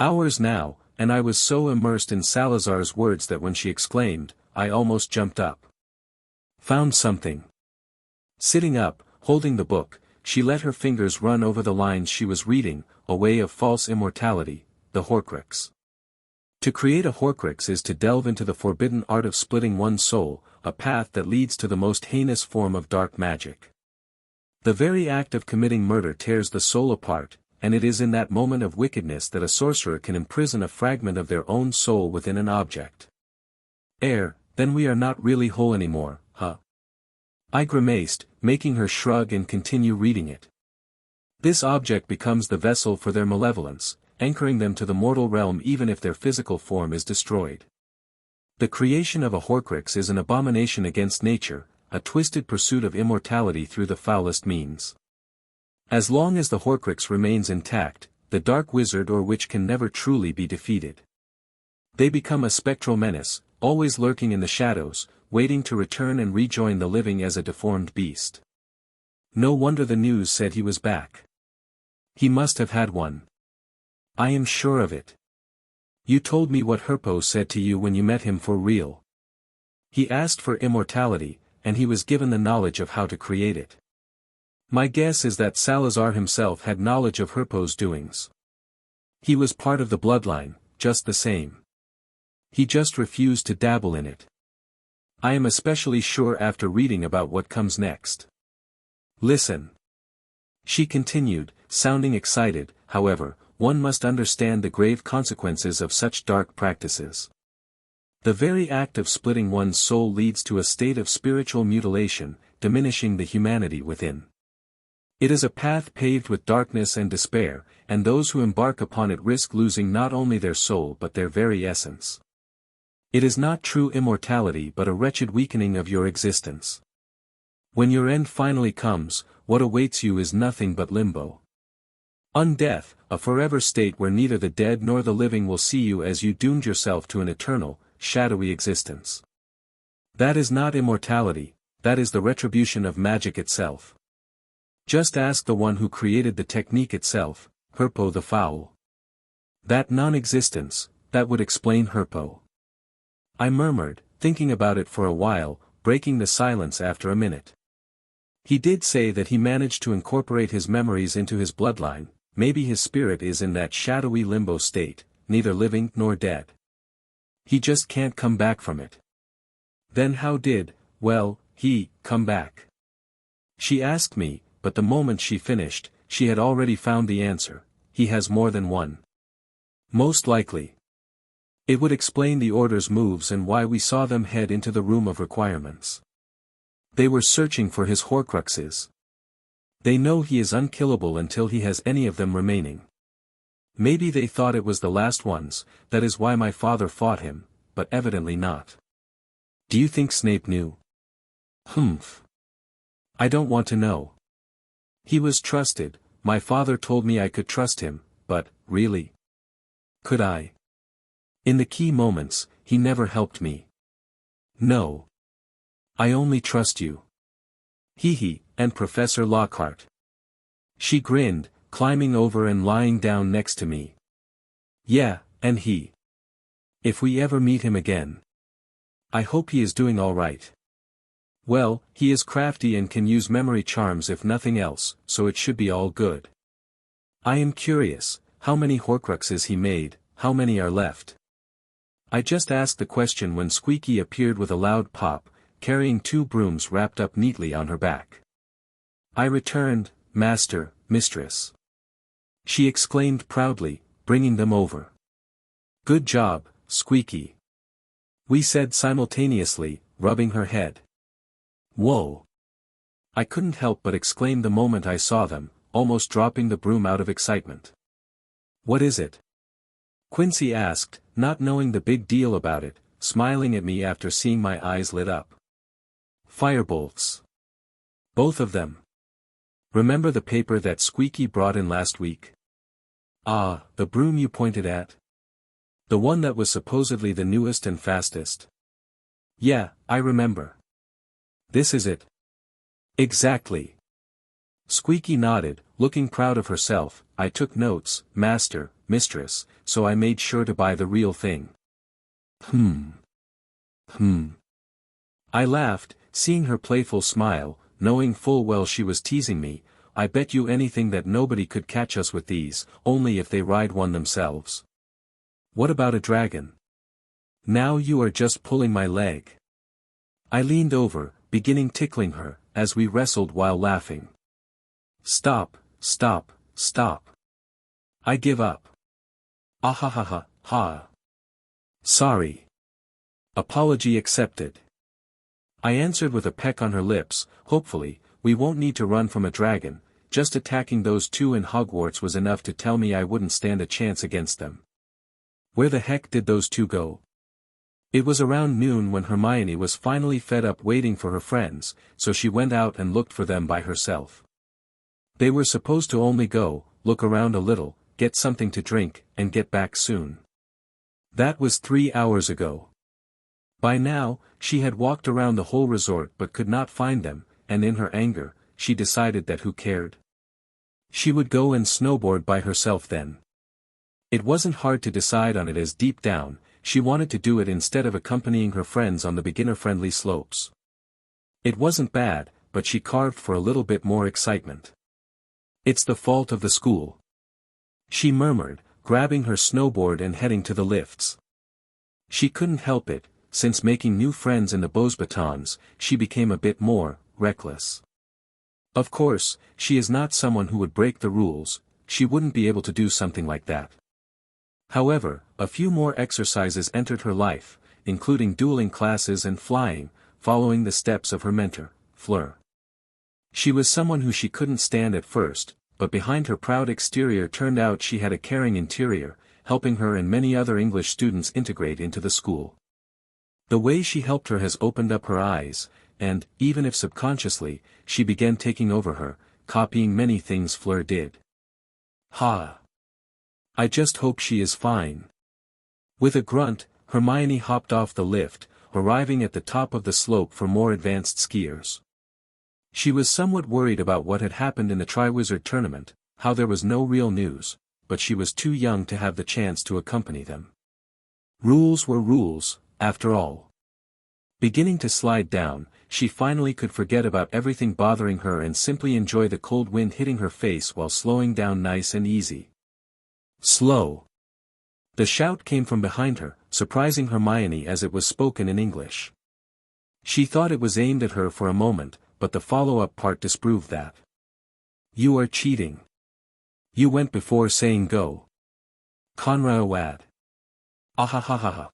[SPEAKER 1] hours now, and I was so immersed in Salazar's words that when she exclaimed, I almost jumped up. Found something. Sitting up, holding the book, she let her fingers run over the lines she was reading, a way of false immortality, the Horcrux. To create a Horcrux is to delve into the forbidden art of splitting one's soul, a path that leads to the most heinous form of dark magic. The very act of committing murder tears the soul apart, and it is in that moment of wickedness that a sorcerer can imprison a fragment of their own soul within an object. Then we are not really whole anymore, huh? I grimaced, making her shrug and continue reading it. This object becomes the vessel for their malevolence, anchoring them to the mortal realm even if their physical form is destroyed. The creation of a Horcrux is an abomination against nature, a twisted pursuit of immortality through the foulest means. As long as the Horcrux remains intact, the dark wizard or witch can never truly be defeated. They become a spectral menace, always lurking in the shadows, waiting to return and rejoin the living as a deformed beast. No wonder the news said he was back. He must have had one. I am sure of it. You told me what Herpo said to you when you met him for real. He asked for immortality, and he was given the knowledge of how to create it. My guess is that Salazar himself had knowledge of Herpo's doings. He was part of the bloodline, just the same. He just refused to dabble in it. I am especially sure after reading about what comes next. Listen. She continued, sounding excited, however, one must understand the grave consequences of such dark practices. The very act of splitting one's soul leads to a state of spiritual mutilation, diminishing the humanity within. It is a path paved with darkness and despair, and those who embark upon it risk losing not only their soul but their very essence. It is not true immortality but a wretched weakening of your existence. When your end finally comes, what awaits you is nothing but limbo. Undeath, a forever state where neither the dead nor the living will see you as you doomed yourself to an eternal, shadowy existence. That is not immortality, that is the retribution of magic itself. Just ask the one who created the technique itself, Herpo the Foul. That non-existence, that would explain Herpo. I murmured, thinking about it for a while, breaking the silence after a minute. He did say that he managed to incorporate his memories into his bloodline, maybe his spirit is in that shadowy limbo state, neither living nor dead. He just can't come back from it. Then how did, he, come back? She asked me, but the moment she finished, she had already found the answer. He has more than one. Most likely. It would explain the Order's moves and why we saw them head into the room of requirements. They were searching for his Horcruxes. They know he is unkillable until he has any of them remaining. Maybe they thought it was the last ones, that is why my father fought him, but evidently not. Do you think Snape knew? Humph. I don't want to know. He was trusted, my father told me I could trust him, but, really? Could I? In the key moments, he never helped me. No. I only trust you. He, and Professor Lockhart. She grinned, climbing over and lying down next to me. Yeah, and he. If we ever meet him again. I hope he is doing all right. Well, he is crafty and can use memory charms if nothing else, so it should be all good. I am curious, how many Horcruxes he made, how many are left? I just asked the question when Squeaky appeared with a loud pop, carrying 2 brooms wrapped up neatly on her back. I returned, Master, Mistress. She exclaimed proudly, bringing them over. Good job, Squeaky. We said simultaneously, rubbing her head. Whoa! I couldn't help but exclaim the moment I saw them, almost dropping the broom out of excitement. What is it? Quincy asked, not knowing the big deal about it, smiling at me after seeing my eyes lit up. Firebolts. Both of them. Remember the paper that Squeaky brought in last week? Ah, the broom you pointed at? The one that was supposedly the newest and fastest. Yeah, I remember. This is it. Exactly. Squeaky nodded, looking proud of herself. I took notes, master, mistress, so I made sure to buy the real thing. I laughed, seeing her playful smile, knowing full well she was teasing me. I bet you anything that nobody could catch us with these, only if they ride one themselves. What about a dragon? Now you are just pulling my leg. I leaned over, beginning tickling her, as we wrestled while laughing. Stop, stop, stop. I give up. Ha. Sorry. Apology accepted. I answered with a peck on her lips. Hopefully, we won't need to run from a dragon. Just attacking those two in Hogwarts was enough to tell me I wouldn't stand a chance against them. Where the heck did those two go? It was around noon when Hermione was finally fed up waiting for her friends, so she went out and looked for them by herself. They were supposed to only go, look around a little, get something to drink, and get back soon. That was 3 hours ago. By now, she had walked around the whole resort but could not find them, and in her anger, she decided that who cared? She would go and snowboard by herself then. It wasn't hard to decide on it as deep down, she wanted to do it instead of accompanying her friends on the beginner-friendly slopes. It wasn't bad, but she carved for a little bit more excitement. It's the fault of the school. She murmured, grabbing her snowboard and heading to the lifts. She couldn't help it, since making new friends in the Beauxbatons, she became a bit more reckless. Of course, she is not someone who would break the rules, she wouldn't be able to do something like that. However, a few more exercises entered her life, including dueling classes and flying, following the steps of her mentor, Fleur. She was someone who she couldn't stand at first, but behind her proud exterior turned out she had a caring interior, helping her and many other English students integrate into the school. The way she helped her has opened up her eyes, and, even if subconsciously, she began taking over her, copying many things Fleur did. Ha! I just hope she is fine. With a grunt, Hermione hopped off the lift, arriving at the top of the slope for more advanced skiers. She was somewhat worried about what had happened in the Triwizard Tournament, how there was no real news, but she was too young to have the chance to accompany them. Rules were rules, after all. Beginning to slide down, she finally could forget about everything bothering her and simply enjoy the cold wind hitting her face while slowing down nice and easy. Slow! The shout came from behind her, surprising Hermione as it was spoken in English. She thought it was aimed at her for a moment, but the follow-up part disproved that. You are cheating. You went before saying go. Conrad. Ahahaha.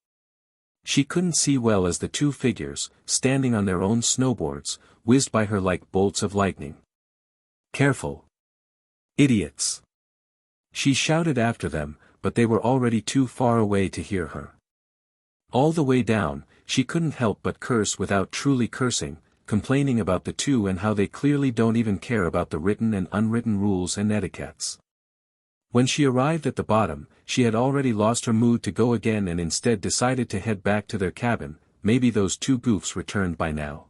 [SPEAKER 1] She couldn't see well as the two figures, standing on their own snowboards, whizzed by her like bolts of lightning. Careful! Idiots! She shouted after them, but they were already too far away to hear her. All the way down, she couldn't help but curse without truly cursing, complaining about the two and how they clearly don't even care about the written and unwritten rules and etiquettes. When she arrived at the bottom, she had already lost her mood to go again and instead decided to head back to their cabin. Maybe those two goofs returned by now.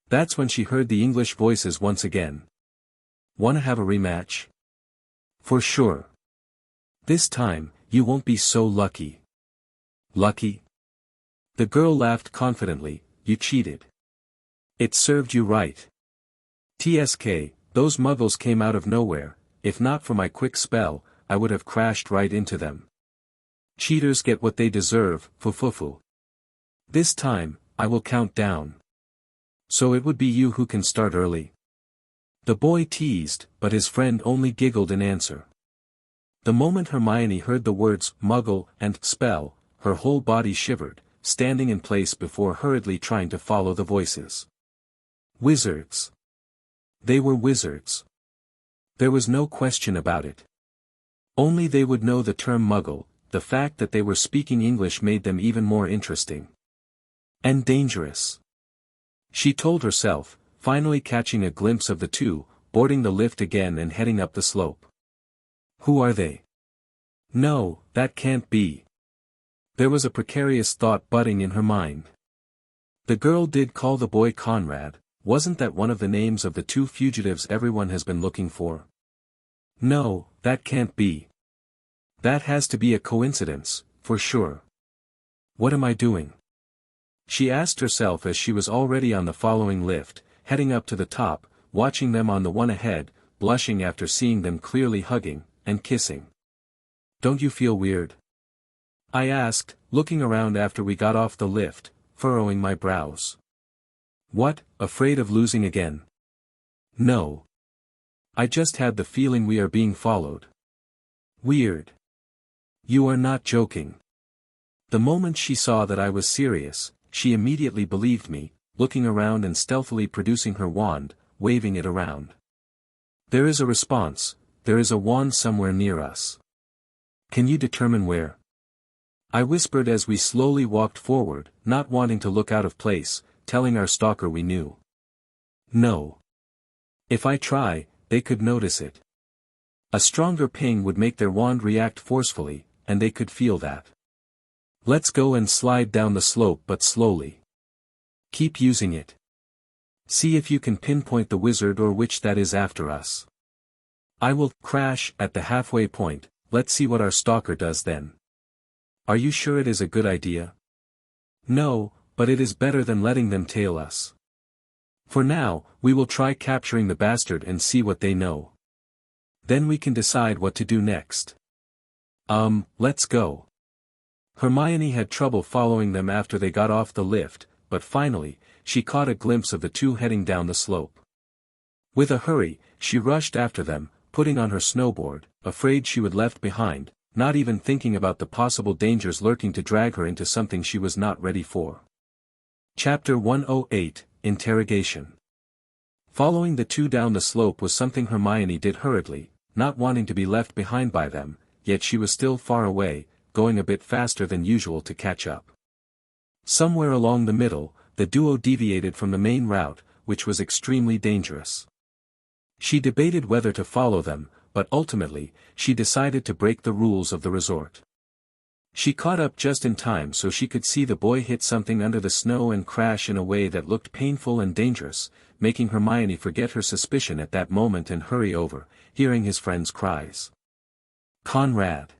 [SPEAKER 1] That's when she heard the English voices once again. Wanna have a rematch? For sure. This time, you won't be so lucky. Lucky? The girl laughed confidently. You cheated. It served you right. TSK, those muggles came out of nowhere. If not for my quick spell, I would have crashed right into them. Cheaters get what they deserve, fufufu. This time, I will count down. So it would be you who can start early. The boy teased, but his friend only giggled in answer. The moment Hermione heard the words "muggle" and "spell," her whole body shivered, standing in place before hurriedly trying to follow the voices. Wizards. They were wizards. There was no question about it. Only they would know the term muggle. The fact that they were speaking English made them even more interesting. And dangerous. She told herself, finally catching a glimpse of the two, boarding the lift again and heading up the slope. Who are they? No, that can't be. There was a precarious thought budding in her mind. The girl did call the boy Conrad. Wasn't that one of the names of the two fugitives everyone has been looking for? No, that can't be. That has to be a coincidence, for sure. What am I doing? She asked herself as she was already on the following lift, heading up to the top, watching them on the one ahead, blushing after seeing them clearly hugging and kissing. Don't you feel weird? I asked, looking around after we got off the lift, furrowing my brows. What, afraid of losing again? No. I just had the feeling we are being followed. Weird. You are not joking. The moment she saw that I was serious, she immediately believed me, looking around and stealthily producing her wand, waving it around. There is a response, there is a wand somewhere near us. Can you determine where? I whispered as we slowly walked forward, not wanting to look out of place, telling our stalker we knew. No. If I try, they could notice it. A stronger ping would make their wand react forcefully, and they could feel that. Let's go and slide down the slope but slowly. Keep using it. See if you can pinpoint the wizard or witch that is after us. I will crash at the halfway point. Let's see what our stalker does then. Are you sure it is a good idea? No, but it is better than letting them tail us. For now, we will try capturing the bastard and see what they know. Then we can decide what to do next. Let's go. Hermione had trouble following them after they got off the lift, but finally, she caught a glimpse of the two heading down the slope. With a hurry, she rushed after them, putting on her snowboard, afraid she would left behind, not even thinking about the possible dangers lurking to drag her into something she was not ready for. Chapter 108, Interrogation. Following the two down the slope was something Hermione did hurriedly, not wanting to be left behind by them, yet she was still far away, going a bit faster than usual to catch up. Somewhere along the middle, the duo deviated from the main route, which was extremely dangerous. She debated whether to follow them, but ultimately, she decided to break the rules of the resort. She caught up just in time so she could see the boy hit something under the snow and crash in a way that looked painful and dangerous, making Hermione forget her suspicion at that moment and hurry over, hearing his friend's cries. Conrad.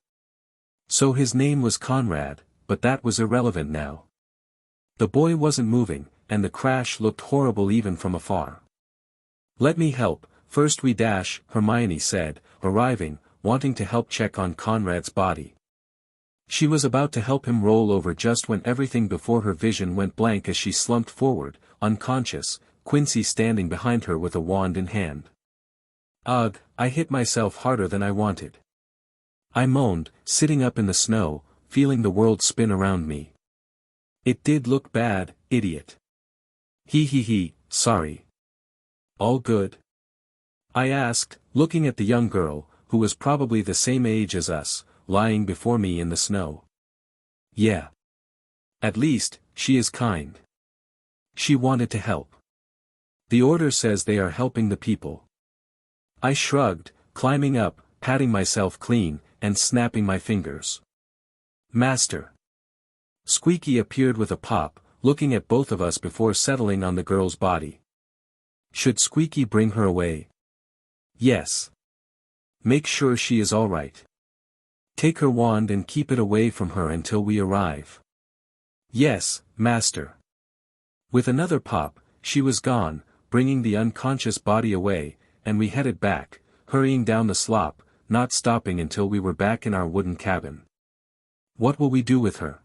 [SPEAKER 1] So his name was Conrad, but that was irrelevant now. The boy wasn't moving, and the crash looked horrible even from afar. Let me help, first we dash, Hermione said, arriving, wanting to help check on Conrad's body. She was about to help him roll over just when everything before her vision went blank as she slumped forward, unconscious, Quincy standing behind her with a wand in hand. Ugh, I hit myself harder than I wanted. I moaned, sitting up in the snow, feeling the world spin around me. It did look bad, idiot. He, sorry. All good? I asked, looking at the young girl, who was probably the same age as us, lying before me in the snow. Yeah. At least, she is kind. She wanted to help. The order says they are helping the people. I shrugged, climbing up, patting myself clean, and snapping my fingers. Master. Squeaky appeared with a pop, looking at both of us before settling on the girl's body. Should Squeaky bring her away? Yes. Make sure she is all right. Take her wand and keep it away from her until we arrive. Yes, master. With another pop, she was gone, bringing the unconscious body away, and we headed back, hurrying down the slope, not stopping until we were back in our wooden cabin. What will we do with her?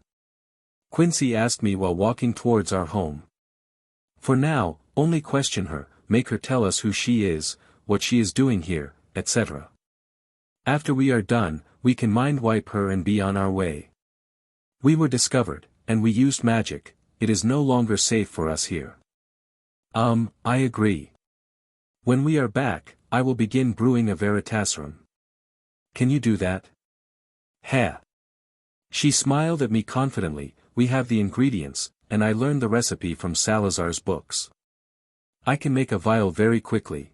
[SPEAKER 1] Quincy asked me while walking towards our home. For now, only question her, make her tell us who she is, what she is doing here, etc. After we are done, we can mind wipe her and be on our way. We were discovered, and we used magic. It is no longer safe for us here. I agree. When we are back, I will begin brewing a Veritaserum. Can you do that? Heh. She smiled at me confidently. We have the ingredients, and I learned the recipe from Salazar's books. I can make a vial very quickly.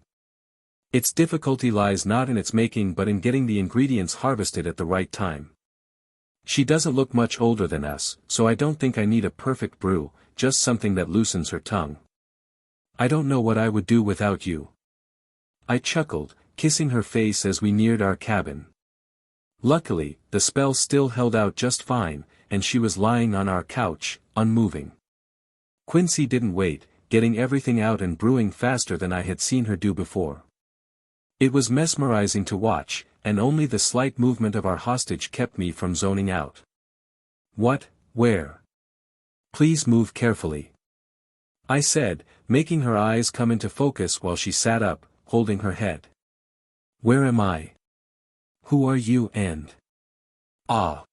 [SPEAKER 1] Its difficulty lies not in its making but in getting the ingredients harvested at the right time. She doesn't look much older than us, so I don't think I need a perfect brew, just something that loosens her tongue. I don't know what I would do without you. I chuckled, kissing her face as we neared our cabin. Luckily, the spell still held out just fine, and she was lying on our couch, unmoving. Quincy didn't wait, getting everything out and brewing faster than I had seen her do before. It was mesmerizing to watch, and only the slight movement of our hostage kept me from zoning out. What, where? Please move carefully. I said, making her eyes come into focus while she sat up, holding her head. Where am I? Who are you and? Ah.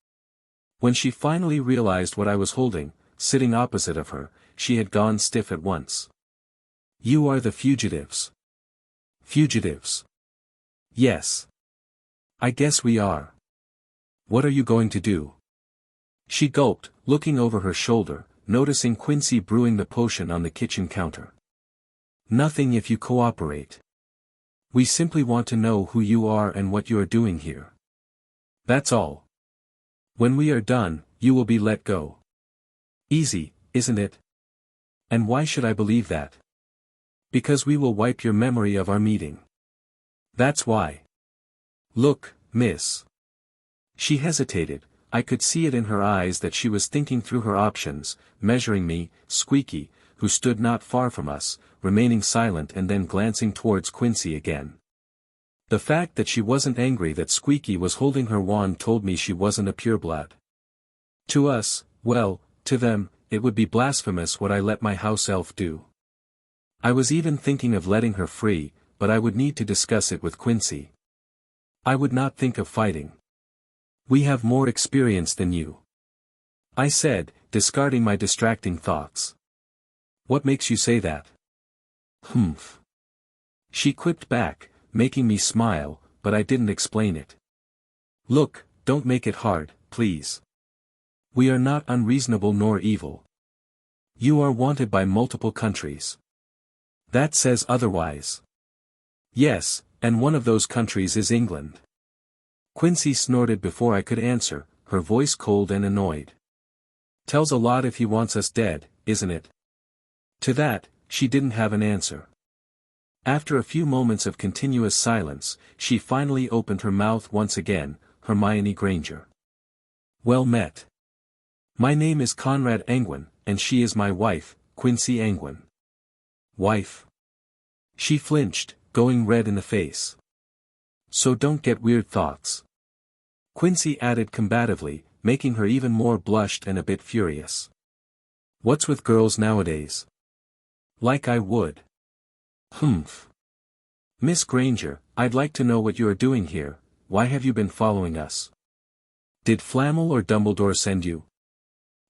[SPEAKER 1] When she finally realized what I was holding, sitting opposite of her, she had gone stiff at once. You are the fugitives. Fugitives. Yes. I guess we are. What are you going to do? She gulped, looking over her shoulder, noticing Quincy brewing the potion on the kitchen counter. Nothing if you cooperate. We simply want to know who you are and what you are doing here. That's all. When we are done, you will be let go. Easy, isn't it? And why should I believe that? Because we will wipe your memory of our meeting. That's why. Look, miss. She hesitated. I could see it in her eyes that she was thinking through her options, measuring me, Squeaky, who stood not far from us, remaining silent and then glancing towards Quincy again. The fact that she wasn't angry that Squeaky was holding her wand told me she wasn't a pureblood. To us, well, to them, it would be blasphemous what I let my house elf do. I was even thinking of letting her free, but I would need to discuss it with Quincy. I would not think of fighting. We have more experience than you. I said, discarding my distracting thoughts. What makes you say that? Humph. She quipped back, making me smile, but I didn't explain it. Look, don't make it hard, please. We are not unreasonable nor evil. You are wanted by multiple countries. That says otherwise. Yes, and one of those countries is England. Quincy snorted before I could answer, her voice cold and annoyed. Tells a lot if he wants us dead, isn't it? To that, she didn't have an answer. After a few moments of continuous silence, she finally opened her mouth once again, Hermione Granger. Well met. My name is Conrad Anguine, and she is my wife, Quincy Anguine. Wife? She flinched, going red in the face. So don't get weird thoughts. Quincy added combatively, making her even more blushed and a bit furious. What's with girls nowadays? Like I would. Humph. Miss Granger, I'd like to know what you are doing here. Why have you been following us? Did Flammel or Dumbledore send you?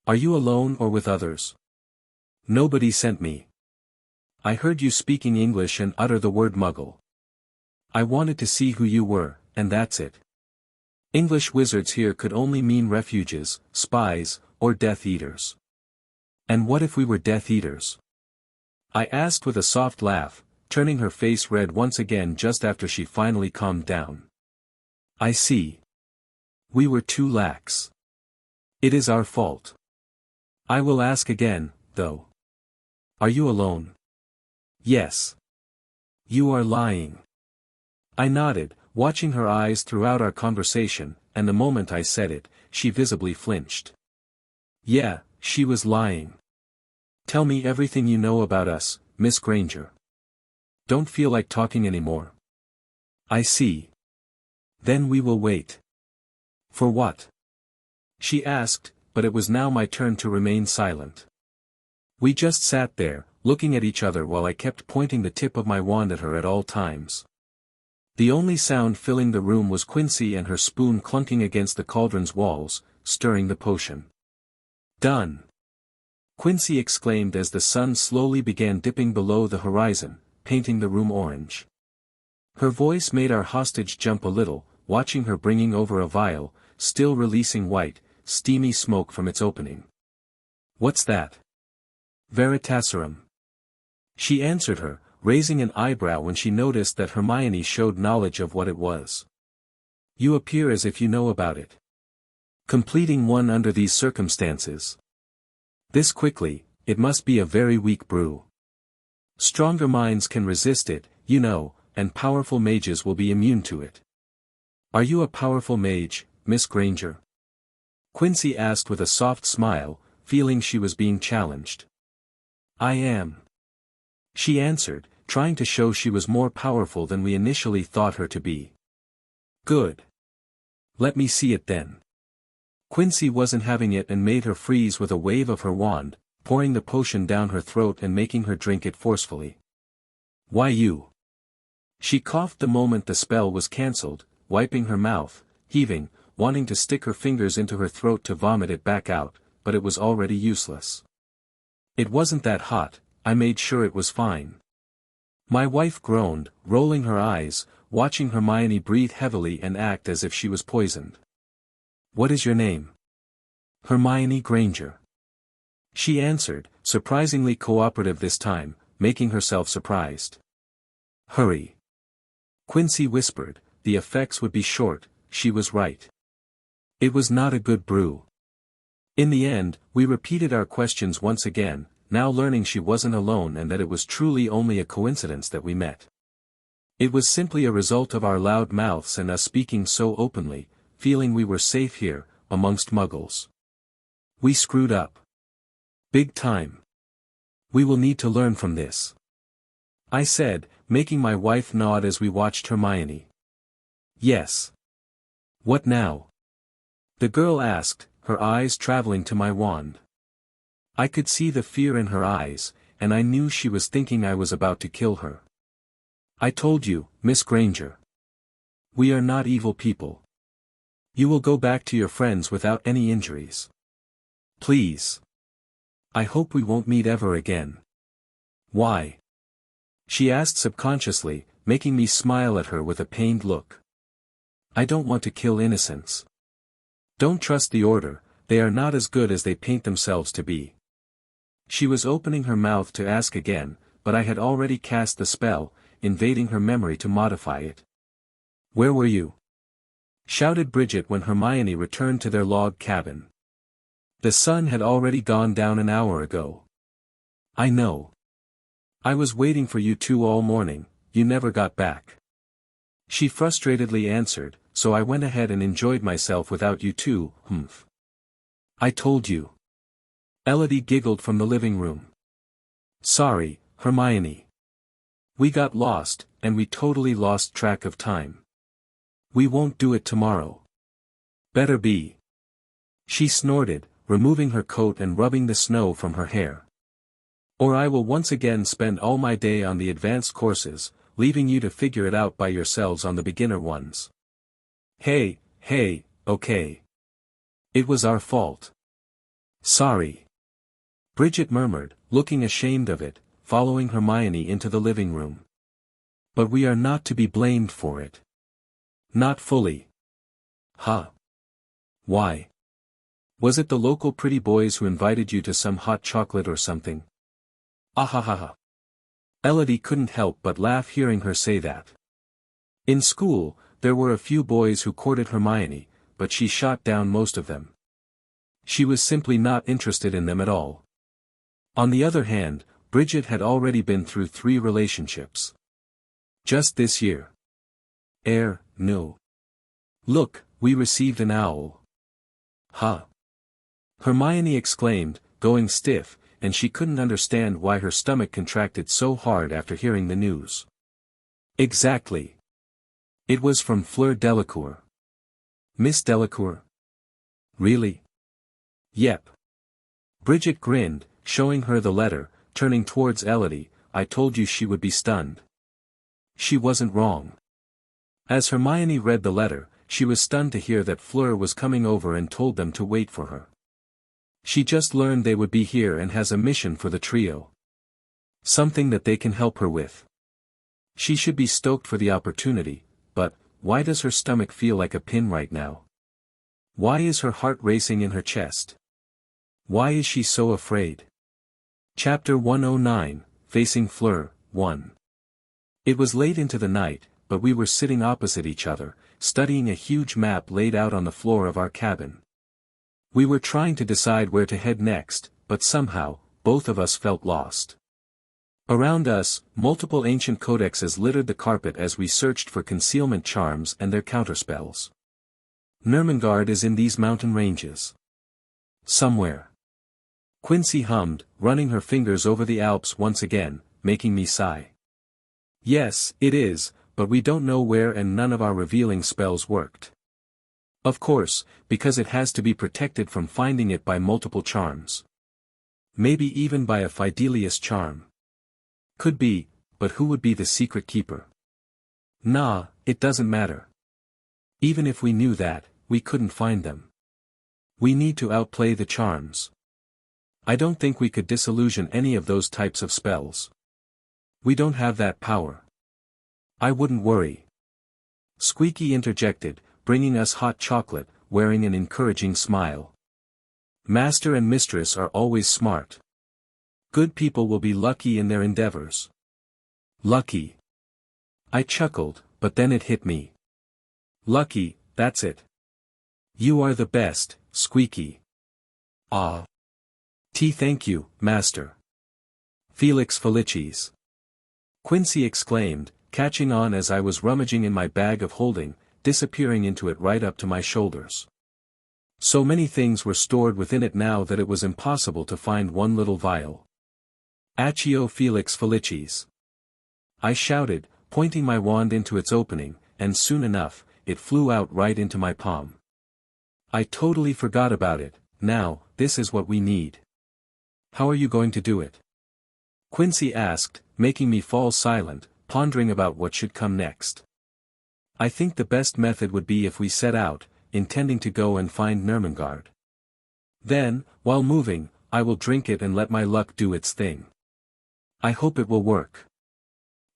[SPEAKER 1] Are you alone or with others? Nobody sent me. I heard you speaking English and utter the word muggle. I wanted to see who you were, and that's it. English wizards here could only mean refuges, spies, or Death Eaters. And what if we were Death Eaters? I asked with a soft laugh, turning her face red once again just after she finally calmed down. I see. We were too lax. It is our fault. I will ask again, though. Are you alone? Yes. You are lying. I nodded, watching her eyes throughout our conversation, and the moment I said it, she visibly flinched. Yeah, she was lying. Tell me everything you know about us, Miss Granger. Don't feel like talking anymore. I see. Then we will wait. For what? She asked, but it was now my turn to remain silent. We just sat there, looking at each other while I kept pointing the tip of my wand at her at all times. The only sound filling the room was Quincy and her spoon clunking against the cauldron's walls, stirring the potion. "Done!" Quincy exclaimed as the sun slowly began dipping below the horizon, painting the room orange. Her voice made our hostage jump a little, watching her bringing over a vial, still releasing white, steamy smoke from its opening. "What's that?" "Veritaserum." She answered her, raising an eyebrow when she noticed that Hermione showed knowledge of what it was. "You appear as if you know about it. Completing one under these circumstances. This quickly, it must be a very weak brew. Stronger minds can resist it, you know, and powerful mages will be immune to it." "Are you a powerful mage, Miss Granger?" Quincy asked with a soft smile, feeling she was being challenged. "I am," she answered, trying to show she was more powerful than we initially thought her to be. "Good. Let me see it then." Quincy wasn't having it and made her freeze with a wave of her wand, pouring the potion down her throat and making her drink it forcefully. "Why you?" She coughed the moment the spell was cancelled, wiping her mouth, heaving, wanting to stick her fingers into her throat to vomit it back out, but it was already useless. "It wasn't that hot, I made sure it was fine." My wife groaned, rolling her eyes, watching Hermione breathe heavily and act as if she was poisoned. "What is your name?" "Hermione Granger." She answered, surprisingly cooperative this time, making herself surprised. "Hurry." Quincy whispered, the effects would be short, she was right. It was not a good brew. In the end, we repeated our questions once again, now learning she wasn't alone and that it was truly only a coincidence that we met. It was simply a result of our loud mouths and us speaking so openly, feeling we were safe here, amongst muggles. We screwed up. Big time. We will need to learn from this, I said, making my wife nod as we watched Hermione. "Yes. What now?" the girl asked, her eyes traveling to my wand. I could see the fear in her eyes, and I knew she was thinking I was about to kill her. "I told you, Miss Granger. We are not evil people. You will go back to your friends without any injuries. Please. I hope we won't meet ever again." "Why?" she asked subconsciously, making me smile at her with a pained look. "I don't want to kill innocents. Don't trust the Order, they are not as good as they paint themselves to be." She was opening her mouth to ask again, but I had already cast the spell, invading her memory to modify it. "Where were you?" shouted Bridget when Hermione returned to their log cabin. "The sun had already gone down an hour ago." "I know. I was waiting for you two all morning, you never got back." She frustratedly answered, "So I went ahead and enjoyed myself without you two, humph." "I told you." Elodie giggled from the living room. "Sorry, Hermione. We got lost, and we totally lost track of time. We won't do it tomorrow. Better be." She snorted, removing her coat and rubbing the snow from her hair. "Or I will once again spend all my day on the advanced courses, leaving you to figure it out by yourselves on the beginner ones." Hey, okay. It was our fault. Sorry." Bridget murmured, looking ashamed of it, following Hermione into the living room. "But we are not to be blamed for it." "Not fully." "Huh. Why? Was it the local pretty boys who invited you to some hot chocolate or something?" "Ahahaha." Elodie couldn't help but laugh hearing her say that. In school, there were a few boys who courted Hermione, but she shot down most of them. She was simply not interested in them at all. On the other hand, Bridget had already been through 3 relationships. Just this year. No. Look, we received an owl. Huh. Hermione exclaimed, going stiff, and she couldn't understand why her stomach contracted so hard after hearing the news. Exactly. It was from Fleur Delacour. Miss Delacour? Really? Yep. Bridget grinned, showing her the letter, turning towards Elodie. "I told you she would be stunned." She wasn't wrong. As Hermione read the letter, she was stunned to hear that Fleur was coming over and told them to wait for her. She just learned they would be here and has a mission for the trio. Something that they can help her with. She should be stoked for the opportunity, but, why does her stomach feel like a pin right now? Why is her heart racing in her chest? Why is she so afraid? Chapter 109, Facing Fleur, 1. It was late into the night, but we were sitting opposite each other, studying a huge map laid out on the floor of our cabin. We were trying to decide where to head next, but somehow, both of us felt lost. Around us, multiple ancient codexes littered the carpet as we searched for concealment charms and their counterspells. Nurmengard is in these mountain ranges. Somewhere. Quincy hummed, running her fingers over the Alps once again, making me sigh. Yes, it is, but we don't know where and none of our revealing spells worked. Of course, because it has to be protected from finding it by multiple charms. Maybe even by a Fidelius charm. Could be, but who would be the secret keeper? Nah, it doesn't matter. Even if we knew that, we couldn't find them. We need to outplay the charms. I don't think we could disillusion any of those types of spells. We don't have that power. I wouldn't worry. Squeaky interjected, bringing us hot chocolate, wearing an encouraging smile. Master and mistress are always smart. Good people will be lucky in their endeavors. Lucky. I chuckled, but then it hit me. Lucky, that's it. You are the best, Squeaky. Ah. Thank you, Master. Felix Felicis. Quincy exclaimed, catching on as I was rummaging in my bag of holding, disappearing into it right up to my shoulders. So many things were stored within it now that it was impossible to find one little vial. Accio Felix Felicis. I shouted, pointing my wand into its opening, and soon enough, it flew out right into my palm. I totally forgot about it. Now, this is what we need. How are you going to do it? Quincy asked, making me fall silent, pondering about what should come next. I think the best method would be if we set out, intending to go and find Nurmengard. Then, while moving, I will drink it and let my luck do its thing. I hope it will work.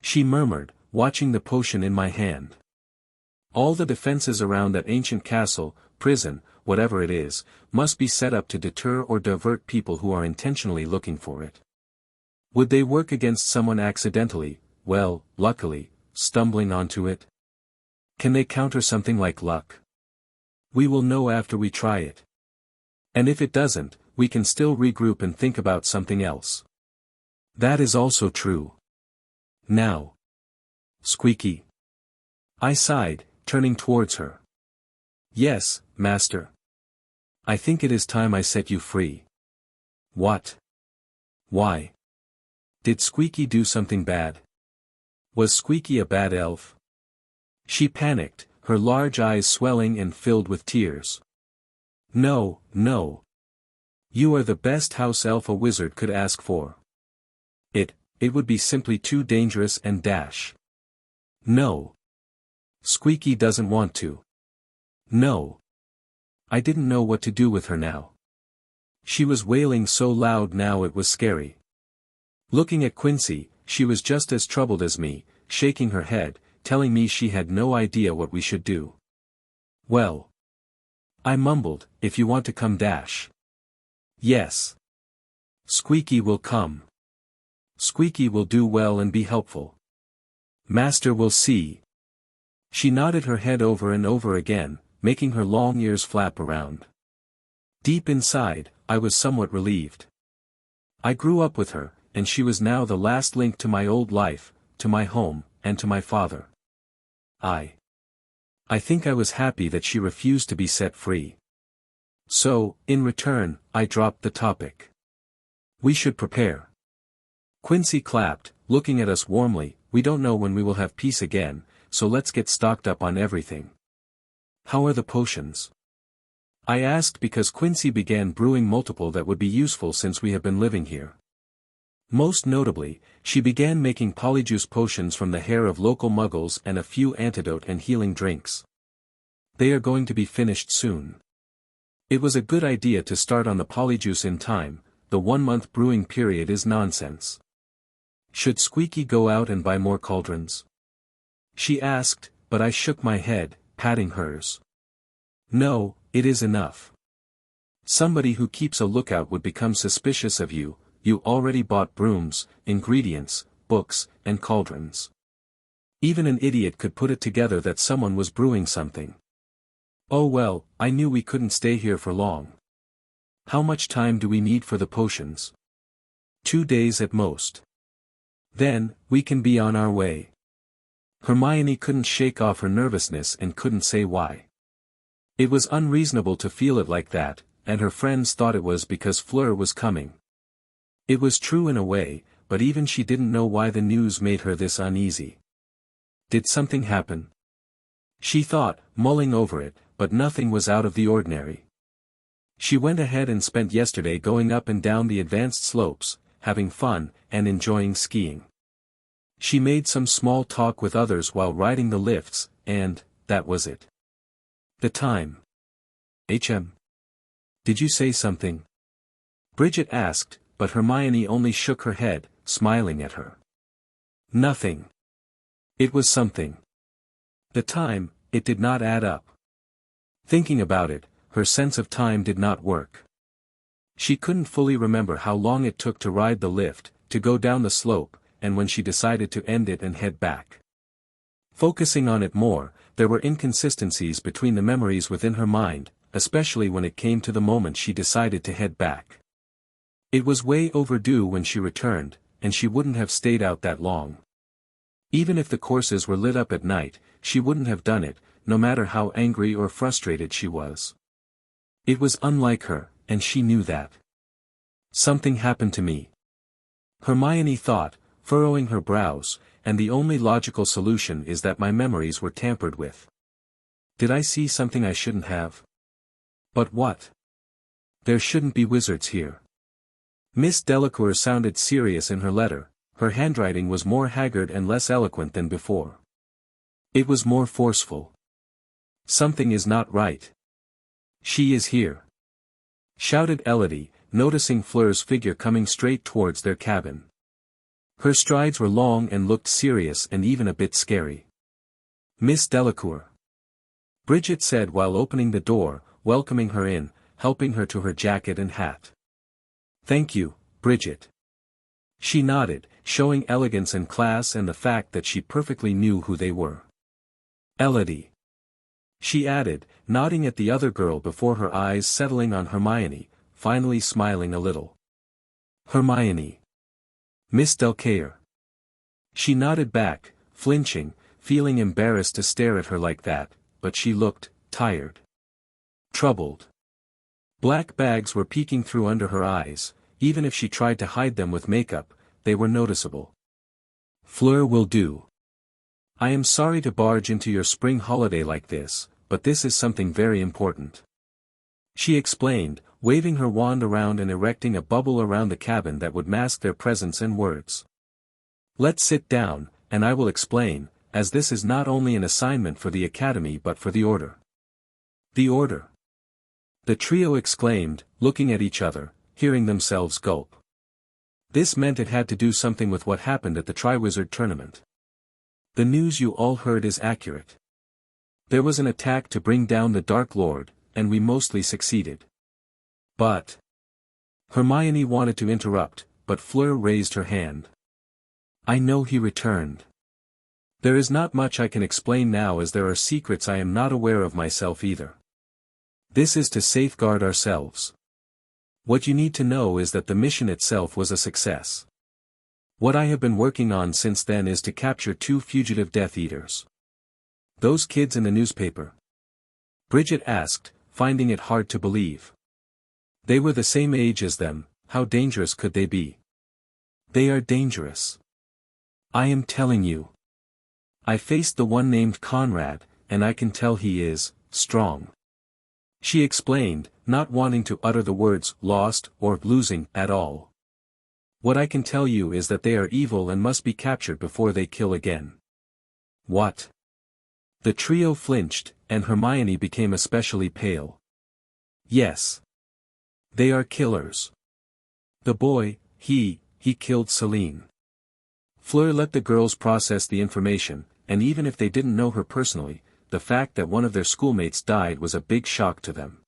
[SPEAKER 1] She murmured, watching the potion in my hand. All the defenses around that ancient castle, prison, whatever it is, must be set up to deter or divert people who are intentionally looking for it. Would they work against someone accidentally, well, luckily, stumbling onto it? Can they counter something like luck? We will know after we try it. And if it doesn't, we can still regroup and think about something else. That is also true. Now. Squeaky. I sighed, turning towards her. Yes, Master. I think it is time I set you free. What? Why? Did Squeaky do something bad? Was Squeaky a bad elf? She panicked, her large eyes swelling and filled with tears. No, no. You are the best house elf a wizard could ask for. It would be simply too dangerous and dash. No. Squeaky doesn't want to. No. I didn't know what to do with her now. She was wailing so loud now it was scary. Looking at Quincy, she was just as troubled as me, shaking her head, telling me she had no idea what we should do. Well. I mumbled, if you want to come dash. Yes. Squeaky will come. Squeaky will do well and be helpful. Master will see. She nodded her head over and over again, making her long ears flap around. Deep inside, I was somewhat relieved. I grew up with her, and she was now the last link to my old life, to my home, and to my father. I think I was happy that she refused to be set free. So, in return, I dropped the topic. We should prepare. Quincy clapped, looking at us warmly. We don't know when we will have peace again, so let's get stocked up on everything. How are the potions? I asked because Quincy began brewing multiple that would be useful since we have been living here. Most notably, she began making polyjuice potions from the hair of local muggles and a few antidote and healing drinks. They are going to be finished soon. It was a good idea to start on the polyjuice in time. The 1-month brewing period is nonsense. Should Squeaky go out and buy more cauldrons? She asked, but I shook my head, patting hers. No, it is enough. Somebody who keeps a lookout would become suspicious of you. You already bought brooms, ingredients, books, and cauldrons. Even an idiot could put it together that someone was brewing something. Oh well, I knew we couldn't stay here for long. How much time do we need for the potions? 2 days at most. Then, we can be on our way. Hermione couldn't shake off her nervousness and couldn't say why. It was unreasonable to feel it like that, and her friends thought it was because Fleur was coming. It was true in a way, but even she didn't know why the news made her this uneasy. Did something happen? She thought, mulling over it, but nothing was out of the ordinary. She went ahead and spent yesterday going up and down the advanced slopes, having fun, and enjoying skiing. She made some small talk with others while riding the lifts, and, that was it. The time. Did you say something? Bridget asked, but Hermione only shook her head, smiling at her. Nothing. It was something. The time, it did not add up. Thinking about it, her sense of time did not work. She couldn't fully remember how long it took to ride the lift, to go down the slope, and when she decided to end it and head back. Focusing on it more, there were inconsistencies between the memories within her mind, especially when it came to the moment she decided to head back. It was way overdue when she returned, and she wouldn't have stayed out that long. Even if the courses were lit up at night, she wouldn't have done it, no matter how angry or frustrated she was. It was unlike her, and she knew that. Something happened to me. Hermione thought, furrowing her brows, and the only logical solution is that my memories were tampered with. Did I see something I shouldn't have? But what? There shouldn't be wizards here. Miss Delacour sounded serious in her letter. Her handwriting was more haggard and less eloquent than before. It was more forceful. Something is not right. She is here, shouted Elodie, noticing Fleur's figure coming straight towards their cabin. Her strides were long and looked serious and even a bit scary. Miss Delacour, Bridget said while opening the door, welcoming her in, helping her to her jacket and hat. Thank you, Bridget. She nodded, showing elegance and class and the fact that she perfectly knew who they were. Elodie, she added, nodding at the other girl before her eyes settling on Hermione, finally smiling a little. Hermione. Miss Delacour. She nodded back, flinching, feeling embarrassed to stare at her like that, but she looked tired. Troubled. Black bags were peeking through under her eyes. Even if she tried to hide them with makeup, they were noticeable. Fleur will do. I am sorry to barge into your spring holiday like this, but this is something very important. She explained, waving her wand around and erecting a bubble around the cabin that would mask their presence and words. Let's sit down, and I will explain, as this is not only an assignment for the Academy but for the Order. The Order? The trio exclaimed, looking at each other, hearing themselves gulp. This meant it had to do something with what happened at the Triwizard Tournament. The news you all heard is accurate. There was an attack to bring down the Dark Lord, and we mostly succeeded. But... Hermione wanted to interrupt, but Fleur raised her hand. I know he returned. There is not much I can explain now as there are secrets I am not aware of myself either. This is to safeguard ourselves. What you need to know is that the mission itself was a success. What I have been working on since then is to capture 2 fugitive Death Eaters. Those kids in the newspaper? Bridget asked, finding it hard to believe. They were the same age as them, how dangerous could they be? They are dangerous. I am telling you. I faced the one named Conrad, and I can tell he is strong. She explained, not wanting to utter the words lost or losing at all. What I can tell you is that they are evil and must be captured before they kill again. What? The trio flinched, and Hermione became especially pale. Yes. They are killers. The boy, he killed Celine. Fleur let the girls process the information, and even if they didn't know her personally, the fact that one of their schoolmates died was a big shock to them.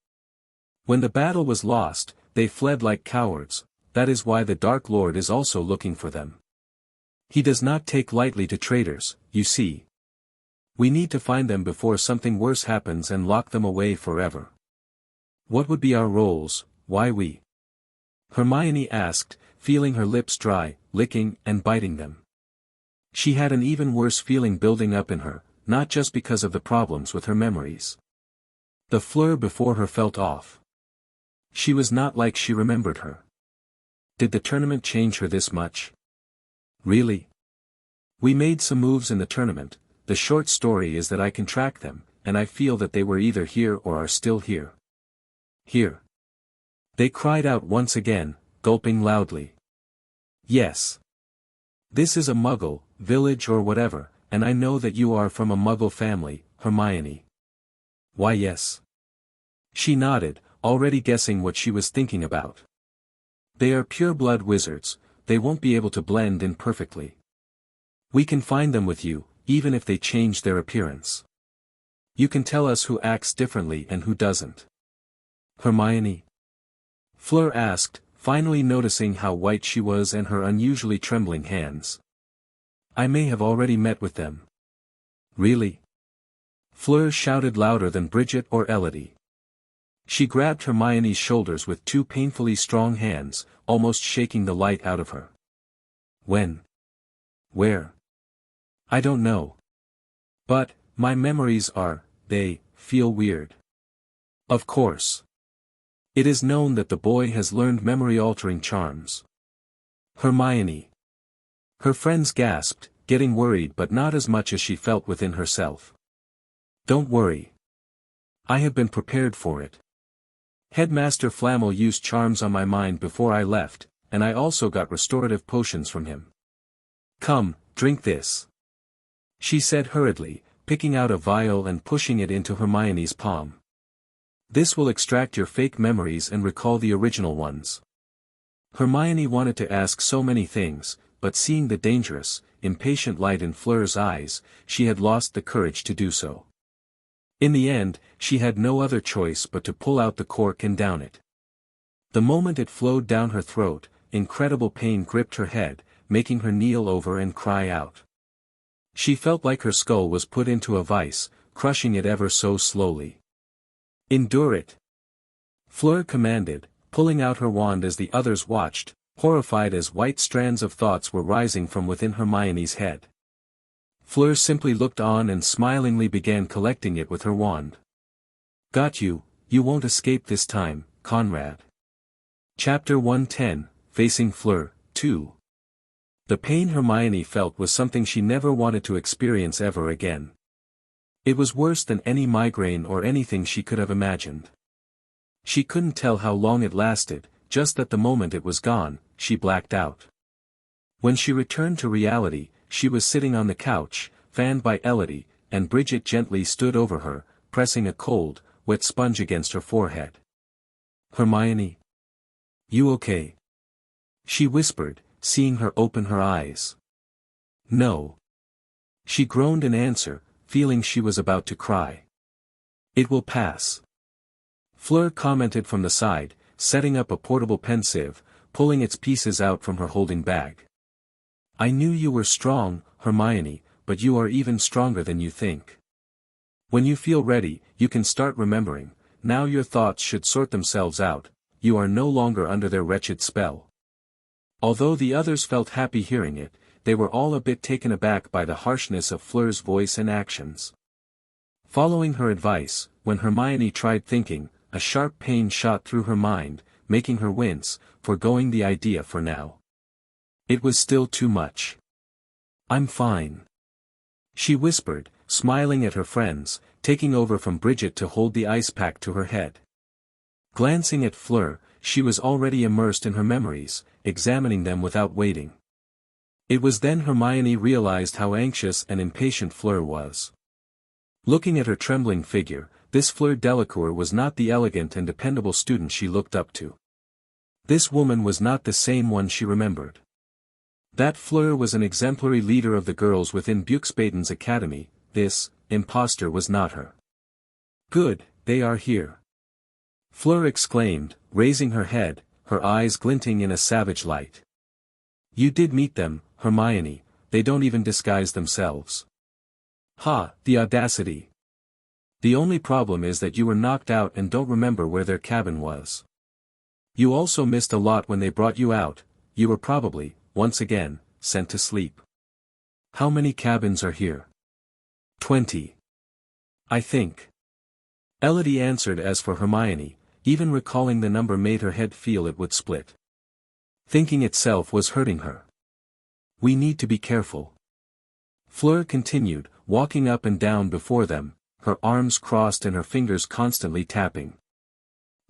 [SPEAKER 1] When the battle was lost, they fled like cowards. That is why the Dark Lord is also looking for them. He does not take lightly to traitors, you see. We need to find them before something worse happens and lock them away forever. What would be our roles, why we? Hermione asked, feeling her lips dry, licking and biting them. She had an even worse feeling building up in her, not just because of the problems with her memories. The Fleur before her felt off. She was not like she remembered her. Did the tournament change her this much? Really? We made some moves in the tournament. The short story is that I can track them, and I feel that they were either here or are still here. Here. They cried out once again, gulping loudly. Yes. This is a Muggle, village or whatever, and I know that you are from a Muggle family, Hermione. Why yes. She nodded, already guessing what she was thinking about. They are pure-blood wizards, they won't be able to blend in perfectly. We can find them with you, even if they change their appearance. You can tell us who acts differently and who doesn't. Hermione? Fleur asked, finally noticing how white she was and her unusually trembling hands. I may have already met with them. Really? Fleur shouted louder than Bridget or Elodie. She grabbed Hermione's shoulders with two painfully strong hands, almost shaking the light out of her. When? Where? I don't know. But, my memories they feel weird. Of course. It is known that the boy has learned memory-altering charms. Hermione. Her friends gasped, getting worried but not as much as she felt within herself. Don't worry. I have been prepared for it. Headmaster Flammel used charms on my mind before I left, and I also got restorative potions from him. Come, drink this. She said hurriedly, picking out a vial and pushing it into Hermione's palm. This will extract your fake memories and recall the original ones. Hermione wanted to ask so many things, but seeing the dangerous, impatient light in Fleur's eyes, she had lost the courage to do so. In the end, she had no other choice but to pull out the cork and down it. The moment it flowed down her throat, incredible pain gripped her head, making her kneel over and cry out. She felt like her skull was put into a vice, crushing it ever so slowly. Endure it. Fleur commanded, pulling out her wand as the others watched, horrified as white strands of thoughts were rising from within Hermione's head. Fleur simply looked on and smilingly began collecting it with her wand. Got you, you won't escape this time, Conrad. Chapter 110, Facing Fleur, 2. The pain Hermione felt was something she never wanted to experience ever again. It was worse than any migraine or anything she could have imagined. She couldn't tell how long it lasted, just that the moment it was gone, she blacked out. When she returned to reality, she was sitting on the couch, fanned by Elodie, and Bridget gently stood over her, pressing a cold, wet sponge against her forehead. Hermione? You okay? She whispered, seeing her open her eyes. No. She groaned in answer, feeling she was about to cry. It will pass. Fleur commented from the side, setting up a portable pensieve, pulling its pieces out from her holding bag. I knew you were strong, Hermione, but you are even stronger than you think. When you feel ready, you can start remembering. Now your thoughts should sort themselves out, you are no longer under their wretched spell. Although the others felt happy hearing it, they were all a bit taken aback by the harshness of Fleur's voice and actions. Following her advice, when Hermione tried thinking, a sharp pain shot through her mind, making her wince, foregoing the idea for now. It was still too much. I'm fine. She whispered, smiling at her friends, taking over from Bridget to hold the ice pack to her head. Glancing at Fleur, she was already immersed in her memories, examining them without waiting. It was then Hermione realized how anxious and impatient Fleur was. Looking at her trembling figure, this Fleur Delacour was not the elegant and dependable student she looked up to. This woman was not the same one she remembered. That Fleur was an exemplary leader of the girls within Buxbaden's academy. This impostor was not her. "Good, they are here," Fleur exclaimed, raising her head, her eyes glinting in a savage light. "You did meet them, Hermione, they don't even disguise themselves." "Ha, the audacity. The only problem is that you were knocked out and don't remember where their cabin was. You also missed a lot when they brought you out, you were probably, once again, sent to sleep. How many cabins are here?" 20. "I think." Elodie answered. As for Hermione, even recalling the number made her head feel it would split. Thinking itself was hurting her. "We need to be careful," Fleur continued, walking up and down before them, her arms crossed and her fingers constantly tapping.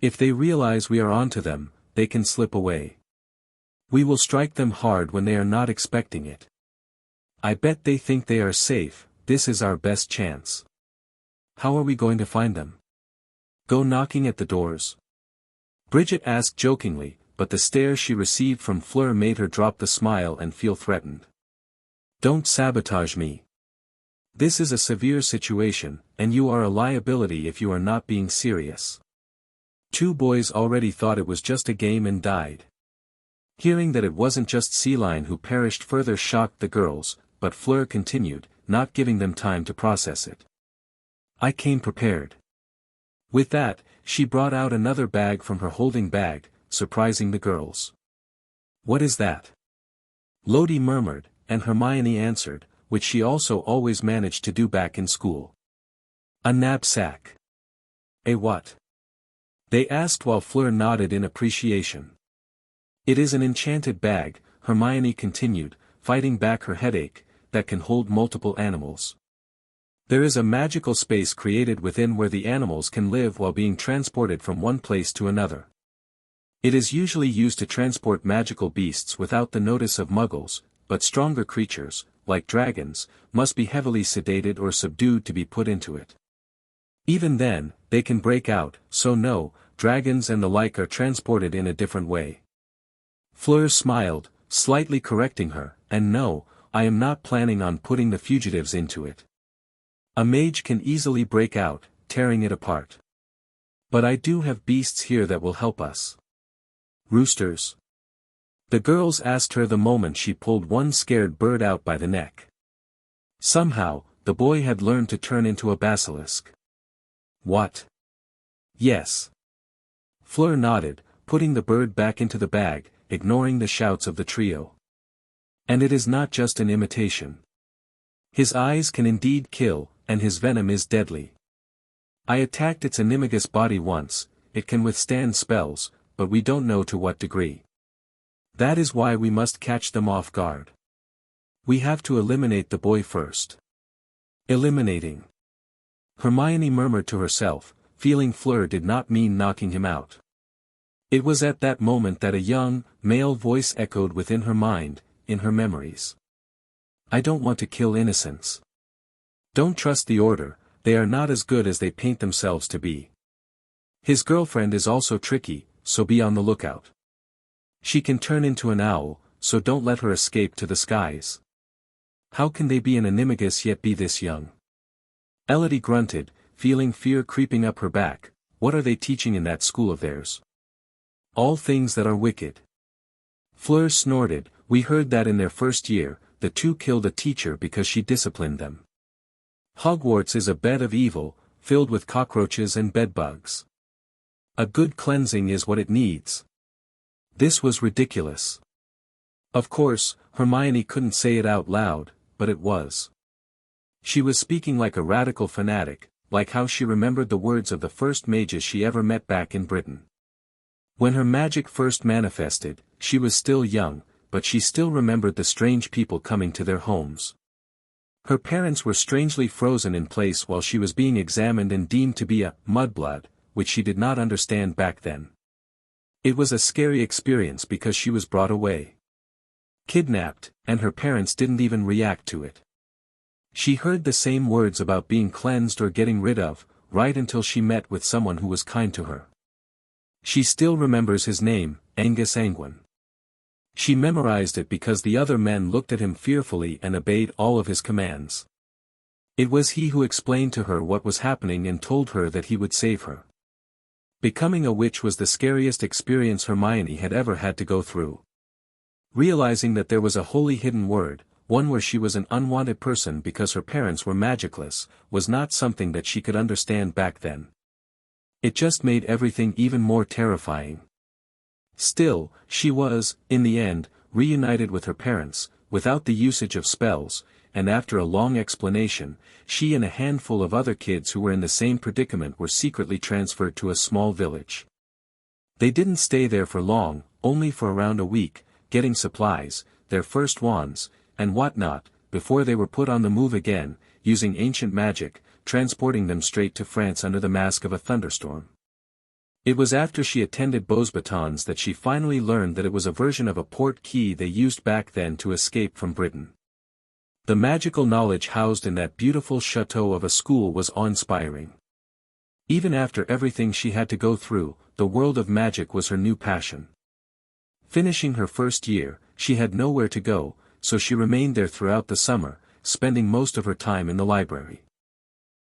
[SPEAKER 1] "If they realize we are onto them, they can slip away. We will strike them hard when they are not expecting it. I bet they think they are safe, this is our best chance. How are we going to find them? Go knocking at the doors?" Bridget asked jokingly, but the stare she received from Fleur made her drop the smile and feel threatened. "Don't sabotage me. This is a severe situation, and you are a liability if you are not being serious." Two boys already thought it was just a game and died. Hearing that it wasn't just Celine who perished further shocked the girls, but Fleur continued, not giving them time to process it. "I came prepared." With that, she brought out another bag from her holding bag, surprising the girls. "What is that?" Lodi murmured, and Hermione answered, which she also always managed to do back in school. "A knapsack." "A what?" they asked while Fleur nodded in appreciation. "It is an enchanted bag," Hermione continued, fighting back her headache, "that can hold multiple animals. There is a magical space created within where the animals can live while being transported from one place to another. It is usually used to transport magical beasts without the notice of muggles, but stronger creatures, like dragons, must be heavily sedated or subdued to be put into it. Even then, they can break out, so no, dragons and the like are transported in a different way." Fleur smiled, slightly correcting her, "And no, I am not planning on putting the fugitives into it. A mage can easily break out, tearing it apart. But I do have beasts here that will help us." "Roosters?" the girls asked her the moment she pulled one scared bird out by the neck. Somehow, the boy had learned to turn into a basilisk. "What?" "Yes." Fleur nodded, putting the bird back into the bag, ignoring the shouts of the trio. "And it is not just an imitation. His eyes can indeed kill, and his venom is deadly. I attacked its animagus body once, it can withstand spells, but we don't know to what degree. That is why we must catch them off guard. We have to eliminate the boy first." "Eliminating?" Hermione murmured to herself, feeling Fleur did not mean knocking him out. It was at that moment that a young, male voice echoed within her mind, in her memories. "I don't want to kill innocents. Don't trust the Order, they are not as good as they paint themselves to be. His girlfriend is also tricky, so be on the lookout. She can turn into an owl, so don't let her escape to the skies. How can they be an animagus yet be this young?" Elodie grunted, feeling fear creeping up her back. "What are they teaching in that school of theirs?" "All things that are wicked." Fleur snorted, "We heard that in their first year, the two killed a teacher because she disciplined them. Hogwarts is a bed of evil, filled with cockroaches and bedbugs. A good cleansing is what it needs." This was ridiculous. Of course, Hermione couldn't say it out loud, but it was. She was speaking like a radical fanatic, like how she remembered the words of the first mages she ever met back in Britain. When her magic first manifested, she was still young, but she still remembered the strange people coming to their homes. Her parents were strangely frozen in place while she was being examined and deemed to be a mudblood, which she did not understand back then. It was a scary experience because she was brought away. Kidnapped, and her parents didn't even react to it. She heard the same words about being cleansed or getting rid of, right until she met with someone who was kind to her. She still remembers his name, Anguine. She memorized it because the other men looked at him fearfully and obeyed all of his commands. It was he who explained to her what was happening and told her that he would save her. Becoming a witch was the scariest experience Hermione had ever had to go through. Realizing that there was a holy hidden word, one where she was an unwanted person because her parents were magicless, was not something that she could understand back then. It just made everything even more terrifying. Still, she was, in the end, reunited with her parents, without the usage of spells, and after a long explanation, she and a handful of other kids who were in the same predicament were secretly transferred to a small village. They didn't stay there for long, only for around a week, getting supplies, their first wands, and whatnot, before they were put on the move again, using ancient magic, transporting them straight to France under the mask of a thunderstorm. It was after she attended Beauxbatons that she finally learned that it was a version of a port key they used back then to escape from Britain. The magical knowledge housed in that beautiful chateau of a school was awe-inspiring. Even after everything she had to go through, the world of magic was her new passion. Finishing her first year, she had nowhere to go, so she remained there throughout the summer, spending most of her time in the library.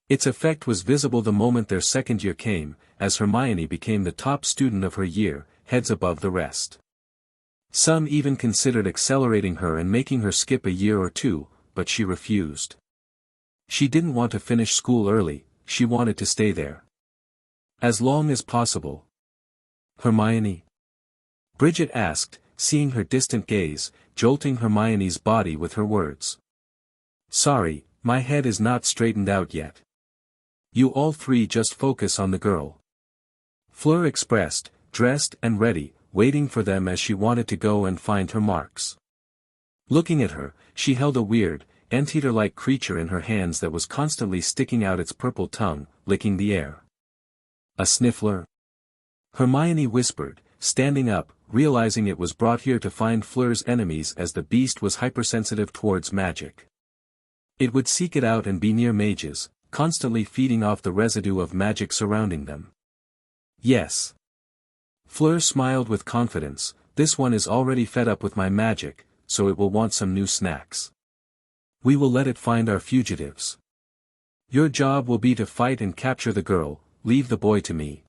[SPEAKER 1] Its effect was visible the moment their second year came, as Hermione became the top student of her year, heads above the rest. Some even considered accelerating her and making her skip a year or two, but she refused. She didn't want to finish school early, she wanted to stay there as long as possible. Hermione? Bridget asked, seeing her distant gaze, jolting Hermione's body with her words. Sorry, my head is not straightened out yet. You all three just focus on the girl. Fleur expressed, dressed and ready, waiting for them as she wanted to go and find her marks. Looking at her, she held a weird, anteater-like creature in her hands that was constantly sticking out its purple tongue, licking the air. A sniffler? Hermione whispered, standing up, realizing it was brought here to find Fleur's enemies as the beast was hypersensitive towards magic. It would seek it out and be near mages, constantly feeding off the residue of magic surrounding them. Yes. Fleur smiled with confidence, this one is already fed up with my magic, so it will want some new snacks. We will let it find our fugitives. Your job will be to fight and capture the girl, leave the boy to me.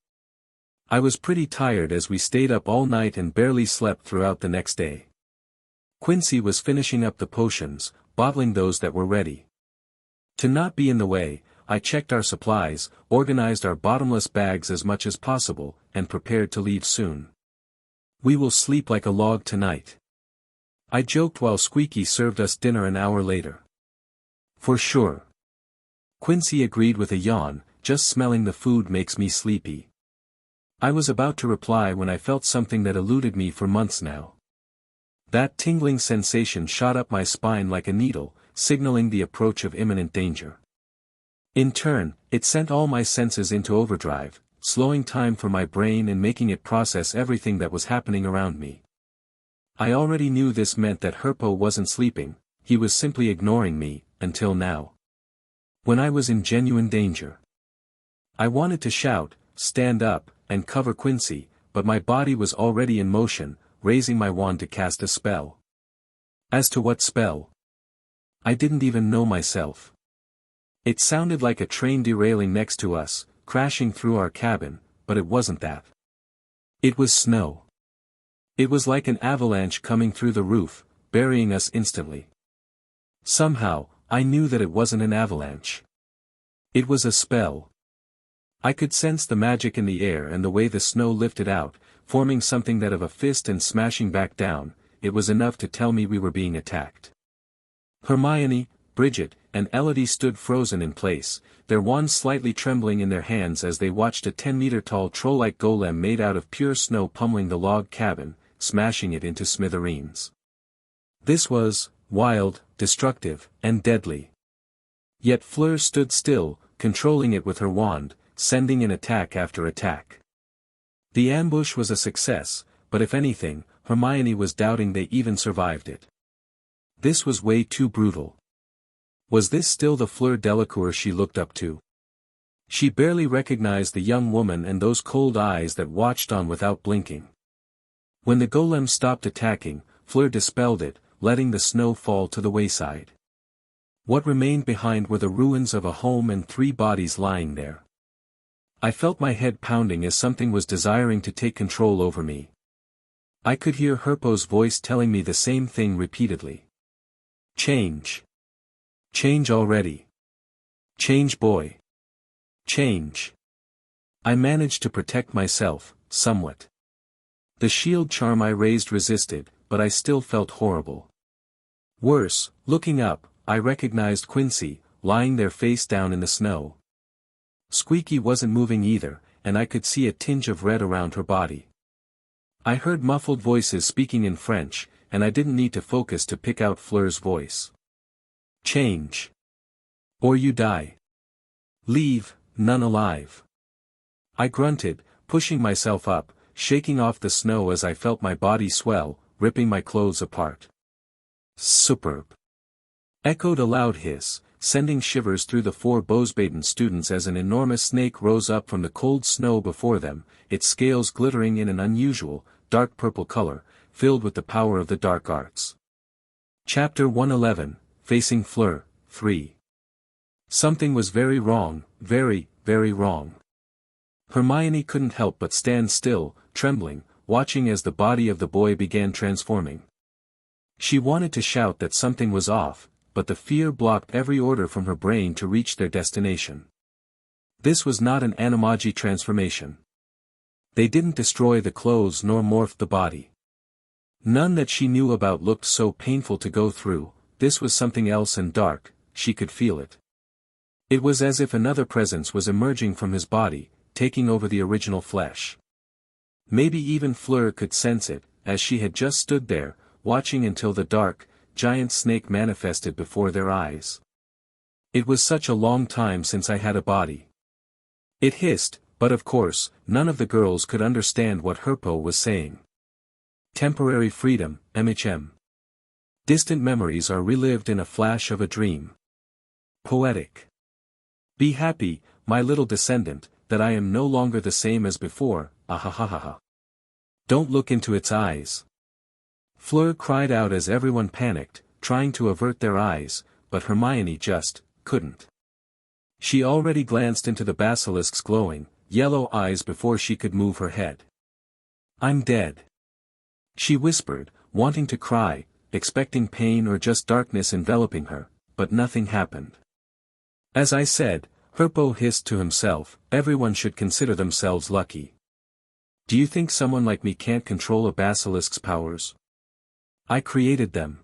[SPEAKER 1] I was pretty tired as we stayed up all night and barely slept throughout the next day. Quincy was finishing up the potions, bottling those that were ready. To not be in the way, I checked our supplies, organized our bottomless bags as much as possible, and prepared to leave soon. We will sleep like a log tonight. I joked while Squeaky served us dinner an hour later. For sure. Quincy agreed with a yawn, just smelling the food makes me sleepy. I was about to reply when I felt something that eluded me for months now. That tingling sensation shot up my spine like a needle, signaling the approach of imminent danger. In turn, it sent all my senses into overdrive, slowing time for my brain and making it process everything that was happening around me. I already knew this meant that Herpo wasn't sleeping, he was simply ignoring me, until now. When I was in genuine danger. I wanted to shout, stand up, and cover Quincy, but my body was already in motion, raising my wand to cast a spell. As to what spell? I didn't even know myself. It sounded like a train derailing next to us, crashing through our cabin, but it wasn't that. It was snow. It was like an avalanche coming through the roof, burying us instantly. Somehow, I knew that it wasn't an avalanche. It was a spell. I could sense the magic in the air and the way the snow lifted out, forming something that of a fist and smashing back down, it was enough to tell me we were being attacked. Hermione, Bridget, and Elodie stood frozen in place, their wands slightly trembling in their hands as they watched a 10-meter-tall troll-like golem made out of pure snow pummeling the log cabin, smashing it into smithereens. This was wild, destructive, and deadly. Yet Fleur stood still, controlling it with her wand, sending in attack after attack. The ambush was a success, but if anything, Hermione was doubting they even survived it. This was way too brutal. Was this still the Fleur Delacour she looked up to? She barely recognized the young woman and those cold eyes that watched on without blinking. When the golem stopped attacking, Fleur dispelled it, letting the snow fall to the wayside. What remained behind were the ruins of a home and 3 bodies lying there. I felt my head pounding as something was desiring to take control over me. I could hear Herpo's voice telling me the same thing repeatedly. Change. Change already. Change, boy. Change. I managed to protect myself, somewhat. The shield charm I raised resisted, but I still felt horrible. Worse, looking up, I recognized Quincy, lying there face down in the snow. Squeaky wasn't moving either, and I could see a tinge of red around her body. I heard muffled voices speaking in French, and I didn't need to focus to pick out Fleur's voice. Change. Or you die. Leave, none alive. I grunted, pushing myself up, shaking off the snow as I felt my body swell, ripping my clothes apart. Superb. Echoed a loud hiss, sending shivers through the 4 Bosbaden students as an enormous snake rose up from the cold snow before them, its scales glittering in an unusual, dark purple color, filled with the power of the dark arts. Chapter 111, Facing Fleur, 3. Something was very wrong, very, very wrong. Hermione couldn't help but stand still, trembling, watching as the body of the boy began transforming. She wanted to shout that something was off, but the fear blocked every order from her brain to reach their destination. This was not an animagi transformation. They didn't destroy the clothes nor morph the body. None that she knew about looked so painful to go through. This was something else and dark, she could feel it. It was as if another presence was emerging from his body, taking over the original flesh. Maybe even Fleur could sense it, as she had just stood there, watching until the dark, giant snake manifested before their eyes. It was such a long time since I had a body. It hissed, but of course, none of the girls could understand what Herpo was saying. Temporary freedom, MHM. Distant memories are relived in a flash of a dream. Poetic. Be happy, my little descendant, that I am no longer the same as before, ahahaha. Don't look into its eyes. Fleur cried out as everyone panicked, trying to avert their eyes, but Hermione just couldn't. She already glanced into the basilisk's glowing, yellow eyes before she could move her head. I'm dead. She whispered, wanting to cry, expecting pain or just darkness enveloping her, but nothing happened. As I said, Herpo hissed to himself, everyone should consider themselves lucky. Do you think someone like me can't control a basilisk's powers? I created them.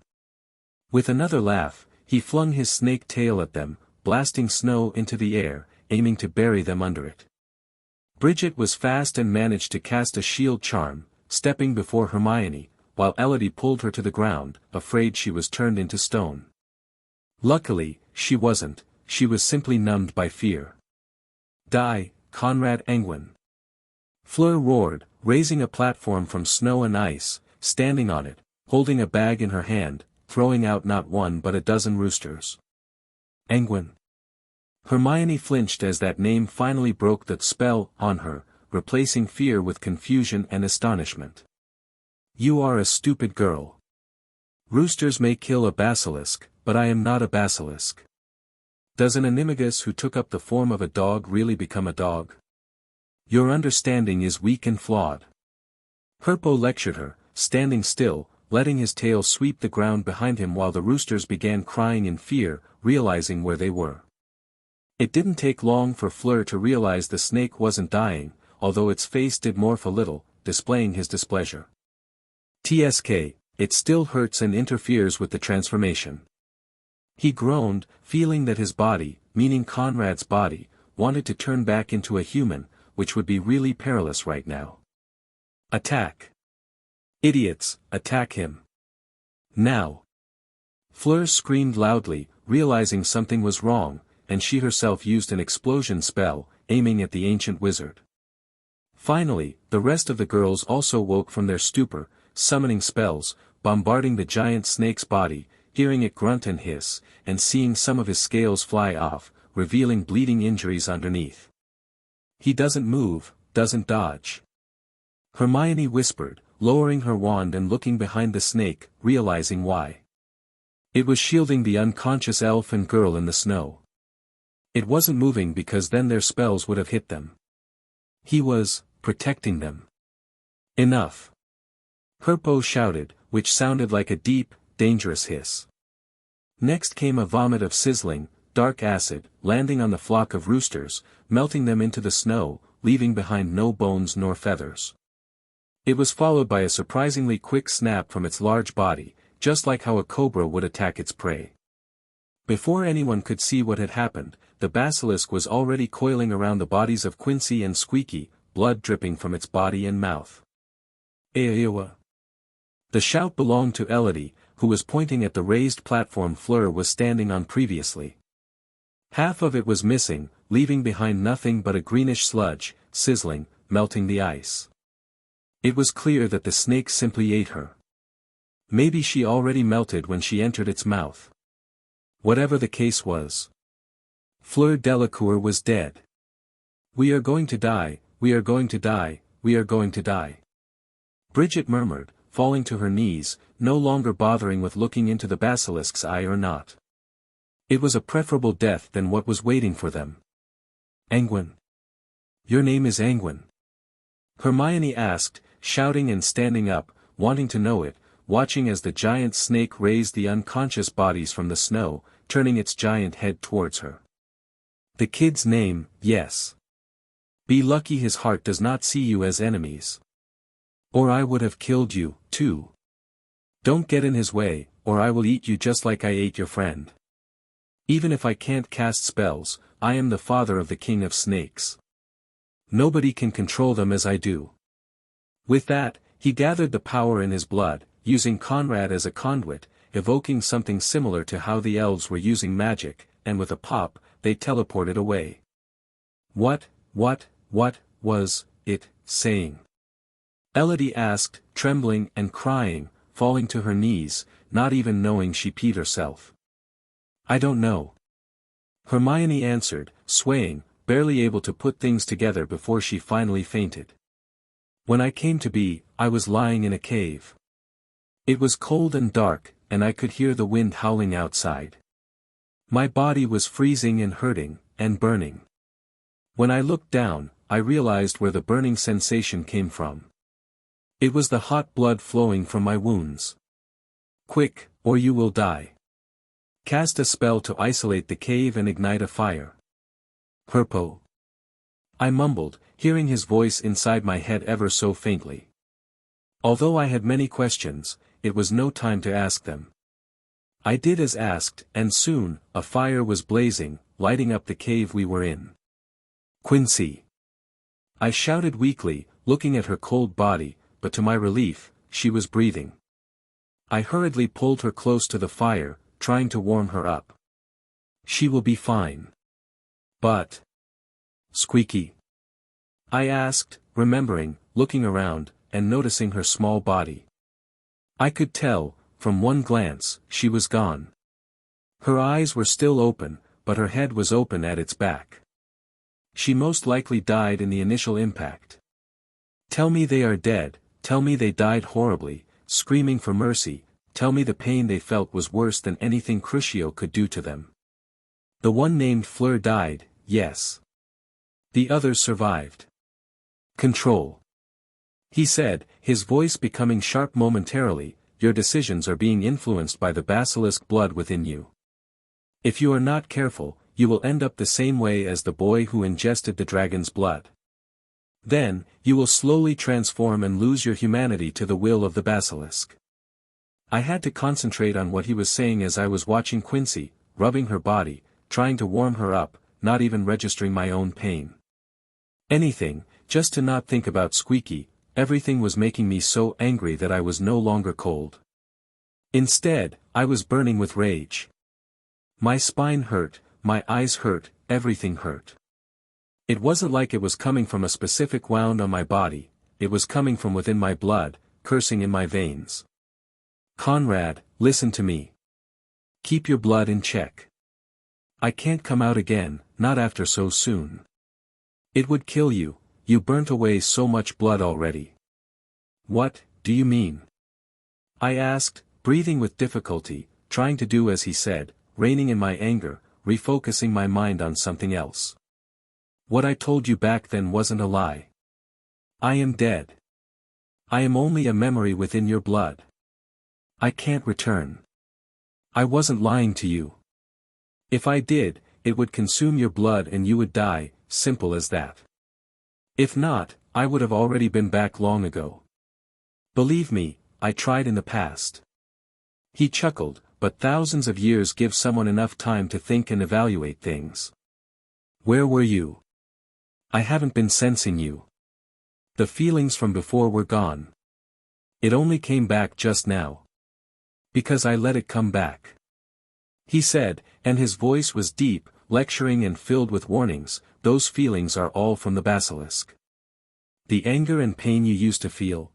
[SPEAKER 1] With another laugh, he flung his snake tail at them, blasting snow into the air, aiming to bury them under it. Bridget was fast and managed to cast a shield charm, stepping before Hermione, while Elodie pulled her to the ground, afraid she was turned into stone. Luckily, she wasn't, she was simply numbed by fear. Die, Conrad Anguine. Fleur roared, raising a platform from snow and ice, standing on it, holding a bag in her hand, throwing out not one but a dozen roosters. Anguine. Hermione flinched as that name finally broke the spell on her, replacing fear with confusion and astonishment. You are a stupid girl. Roosters may kill a basilisk, but I am not a basilisk. Does an animagus who took up the form of a dog really become a dog? Your understanding is weak and flawed. Herpo lectured her, standing still, letting his tail sweep the ground behind him while the roosters began crying in fear, realizing where they were. It didn't take long for Fleur to realize the snake wasn't dying, although its face did morph a little, displaying his displeasure. TSK, it still hurts and interferes with the transformation. He groaned, feeling that his body, meaning Conrad's body, wanted to turn back into a human, which would be really perilous right now. Attack. Idiots, attack him. Now. Fleur screamed loudly, realizing something was wrong, and she herself used an explosion spell, aiming at the ancient wizard. Finally, the rest of the girls also woke from their stupor, summoning spells, bombarding the giant snake's body, hearing it grunt and hiss, and seeing some of his scales fly off, revealing bleeding injuries underneath. "He doesn't move, doesn't dodge," Hermione whispered, lowering her wand and looking behind the snake, realizing why. It was shielding the unconscious elf and girl in the snow. It wasn't moving because then their spells would have hit them. He was protecting them. "Enough!" Herpo shouted, which sounded like a deep, dangerous hiss. Next came a vomit of sizzling, dark acid, landing on the flock of roosters, melting them into the snow, leaving behind no bones nor feathers. It was followed by a surprisingly quick snap from its large body, just like how a cobra would attack its prey. Before anyone could see what had happened, the basilisk was already coiling around the bodies of Quincy and Squeaky, blood dripping from its body and mouth. "Aewa!" The shout belonged to Elodie, who was pointing at the raised platform Fleur was standing on previously. Half of it was missing, leaving behind nothing but a greenish sludge, sizzling, melting the ice. It was clear that the snake simply ate her. Maybe she already melted when she entered its mouth. Whatever the case was, Fleur Delacour was dead. "We are going to die, we are going to die, we are going to die," Bridget murmured, falling to her knees, no longer bothering with looking into the basilisk's eye or not. It was a preferable death than what was waiting for them. "Anguine. Your name is Anguine?" Hermione asked, shouting and standing up, wanting to know it, watching as the giant snake raised the unconscious bodies from the snow, turning its giant head towards her. "The kid's name, yes. Be lucky his heart does not see you as enemies. Or I would have killed you, too. Don't get in his way, or I will eat you just like I ate your friend. Even if I can't cast spells, I am the father of the king of snakes. Nobody can control them as I do." With that, he gathered the power in his blood, using Conrad as a conduit, evoking something similar to how the elves were using magic, and with a pop, they teleported away. What was it saying?" Elodie asked, trembling and crying, falling to her knees, not even knowing she peed herself. "I don't know." Hermione answered, swaying, barely able to put things together before she finally fainted. "When I came to be, I was lying in a cave. It was cold and dark, and I could hear the wind howling outside. My body was freezing and hurting, and burning. When I looked down, I realized where the burning sensation came from. It was the hot blood flowing from my wounds. Quick, or you will die. Cast a spell to isolate the cave and ignite a fire." "Herpo," I mumbled, hearing his voice inside my head ever so faintly. Although I had many questions, it was no time to ask them. I did as asked, and soon, a fire was blazing, lighting up the cave we were in. "Quincy!" I shouted weakly, looking at her cold body, but to my relief, she was breathing. I hurriedly pulled her close to the fire, trying to warm her up. "She will be fine." "But Squeaky?" I asked, remembering, looking around, and noticing her small body. I could tell, from one glance, she was gone. Her eyes were still open, but her head was open at its back. She most likely died in the initial impact. "Tell me they are dead, tell me they died horribly, screaming for mercy, tell me the pain they felt was worse than anything Crucio could do to them. The one named Fleur died, yes. The others survived." "Control," he said, his voice becoming sharp momentarily. "Your decisions are being influenced by the basilisk blood within you. If you are not careful, you will end up the same way as the boy who ingested the dragon's blood. Then, you will slowly transform and lose your humanity to the will of the basilisk." I had to concentrate on what he was saying as I was watching Quincy, rubbing her body, trying to warm her up, not even registering my own pain. Anything, just to not think about Squeaky. Everything was making me so angry that I was no longer cold. Instead, I was burning with rage. My spine hurt, my eyes hurt, everything hurt. It wasn't like it was coming from a specific wound on my body, it was coming from within my blood, coursing in my veins. Conrad, listen to me. Keep your blood in check. I can't come out again, not after so soon. It would kill you, you burnt away so much blood already. What, do you mean? I asked, breathing with difficulty, trying to do as he said, reining in my anger, refocusing my mind on something else. What I told you back then wasn't a lie. I am dead. I am only a memory within your blood. I can't return. I wasn't lying to you. If I did, it would consume your blood and you would die, simple as that. If not, I would have already been back long ago. Believe me, I tried in the past. He chuckled, but thousands of years give someone enough time to think and evaluate things. Where were you? I haven't been sensing you. The feelings from before were gone. It only came back just now. Because I let it come back. He said, and his voice was deep, lecturing and filled with warnings, those feelings are all from the basilisk. The anger and pain you used to feel.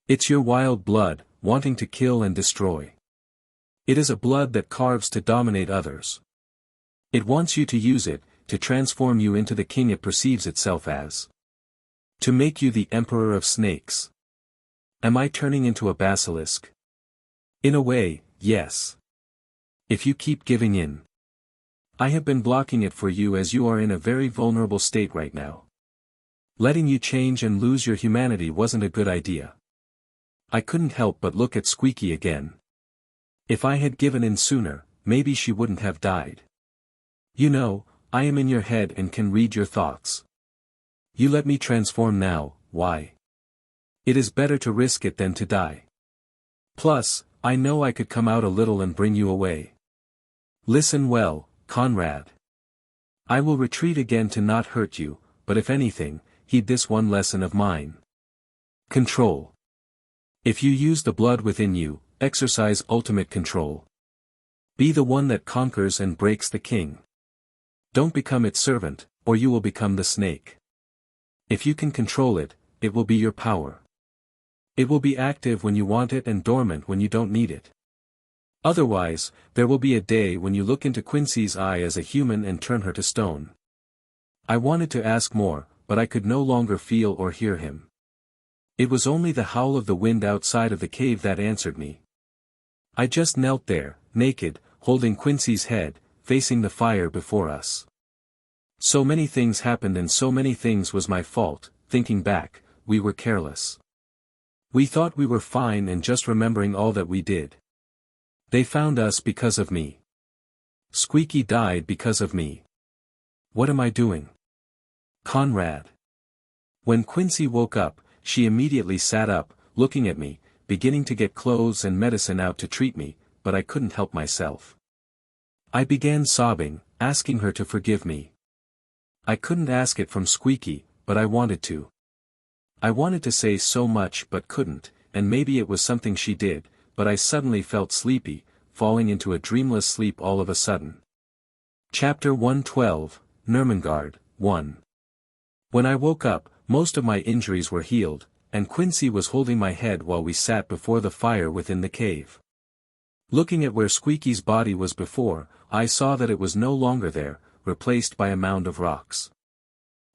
[SPEAKER 1] It's your wild blood, wanting to kill and destroy. It is a blood that carves to dominate others. It wants you to use it, to transform you into the king it perceives itself as. To make you the emperor of snakes. Am I turning into a basilisk? In a way, yes. If you keep giving in. I have been blocking it for you as you are in a very vulnerable state right now. Letting you change and lose your humanity wasn't a good idea. I couldn't help but look at Squeaky again. If I had given in sooner, maybe she wouldn't have died. You know, I am in your head and can read your thoughts. You let me transform now, why? It is better to risk it than to die. Plus, I know I could come out a little and bring you away. Listen well, Conrad. I will retreat again to not hurt you, but if anything, heed this one lesson of mine. Control. If you use the blood within you, exercise ultimate control. Be the one that conquers and breaks the king. Don't become its servant, or you will become the snake. If you can control it, it will be your power. It will be active when you want it and dormant when you don't need it. Otherwise, there will be a day when you look into Quincy's eye as a human and turn her to stone. I wanted to ask more, but I could no longer feel or hear him. It was only the howl of the wind outside of the cave that answered me. I just knelt there, naked, holding Quincy's head, facing the fire before us. So many things happened and so many things was my fault, thinking back, we were careless. We thought we were fine and just remembering all that we did. They found us because of me. Squeaky died because of me. What am I doing? Conrad. When Quincy woke up, she immediately sat up, looking at me, beginning to get clothes and medicine out to treat me, but I couldn't help myself. I began sobbing, asking her to forgive me. I couldn't ask it from Squeaky, but I wanted to. I wanted to say so much but couldn't, and maybe it was something she did, but I suddenly felt sleepy, falling into a dreamless sleep all of a sudden. Chapter 112, Nurmengard, 1. When I woke up, most of my injuries were healed, and Quincy was holding my head while we sat before the fire within the cave. Looking at where Squeaky's body was before, I saw that it was no longer there, replaced by a mound of rocks.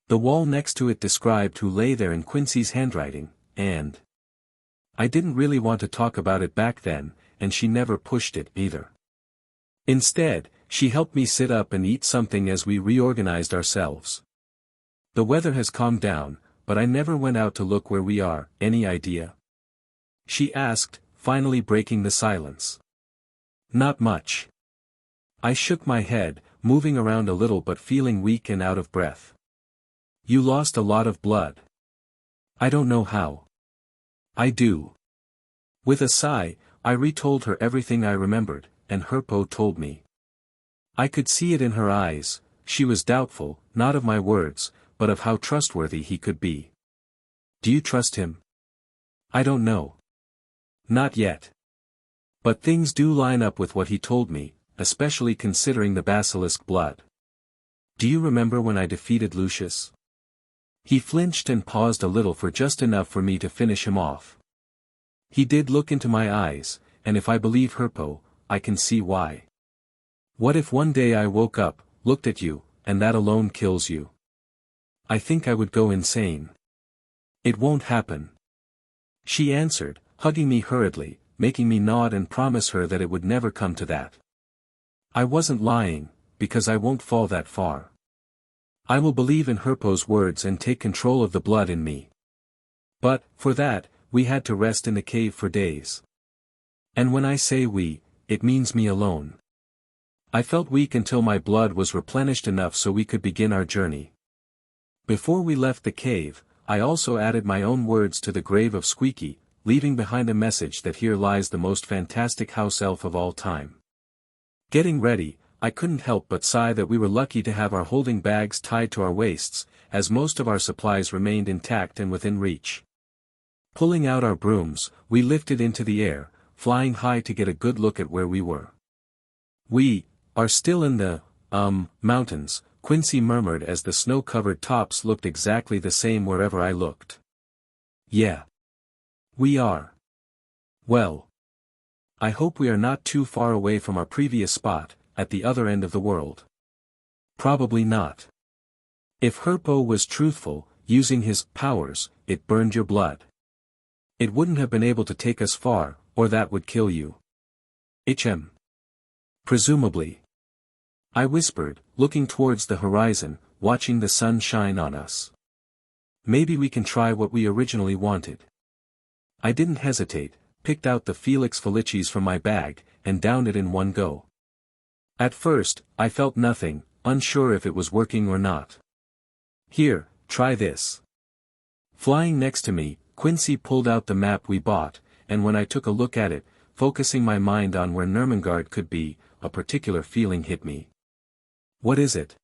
[SPEAKER 1] The wall next to it described who lay there in Quincy's handwriting, and I didn't really want to talk about it back then, and she never pushed it either. Instead, she helped me sit up and eat something as we reorganized ourselves. The weather has calmed down, but I never went out to look where we are, any idea? She asked, finally breaking the silence. Not much. I shook my head, moving around a little but feeling weak and out of breath. You lost a lot of blood. I don't know how. I do. With a sigh, I retold her everything I remembered, and Herpo told me. I could see it in her eyes, she was doubtful, not of my words, but of how trustworthy he could be. Do you trust him? I don't know. Not yet. But things do line up with what he told me, especially considering the basilisk blood. Do you remember when I defeated Lucius? He flinched and paused a little for just enough for me to finish him off. He did look into my eyes, and if I believe Herpo, I can see why. What if one day I woke up, looked at you, and that alone kills you? I think I would go insane. It won't happen. She answered, hugging me hurriedly, making me nod and promise her that it would never come to that. I wasn't lying, because I won't fall that far. I will believe in Herpo's words and take control of the blood in me. But, for that, we had to rest in the cave for days. And when I say we, it means me alone. I felt weak until my blood was replenished enough so we could begin our journey. Before we left the cave, I also added my own words to the grave of Squeaky, leaving behind a message that here lies the most fantastic house elf of all time. Getting ready, I couldn't help but sigh that we were lucky to have our holding bags tied to our waists, as most of our supplies remained intact and within reach. Pulling out our brooms, we lifted into the air, flying high to get a good look at where we were. We are still in the, mountains, Quincy murmured as the snow-covered tops looked exactly the same wherever I looked. Yeah. We are. Well. I hope we are not too far away from our previous spot, at the other end of the world. Probably not. If Herpo was truthful, using his powers, it burned your blood. It wouldn't have been able to take us far, or that would kill you. Presumably. I whispered, looking towards the horizon, watching the sun shine on us. Maybe we can try what we originally wanted. I didn't hesitate, picked out the Felix Felicis from my bag, and downed it in one go. At first, I felt nothing, unsure if it was working or not. Here, try this. Flying next to me, Quincy pulled out the map we bought, and when I took a look at it, focusing my mind on where Nurmengard could be, a particular feeling hit me. What is it?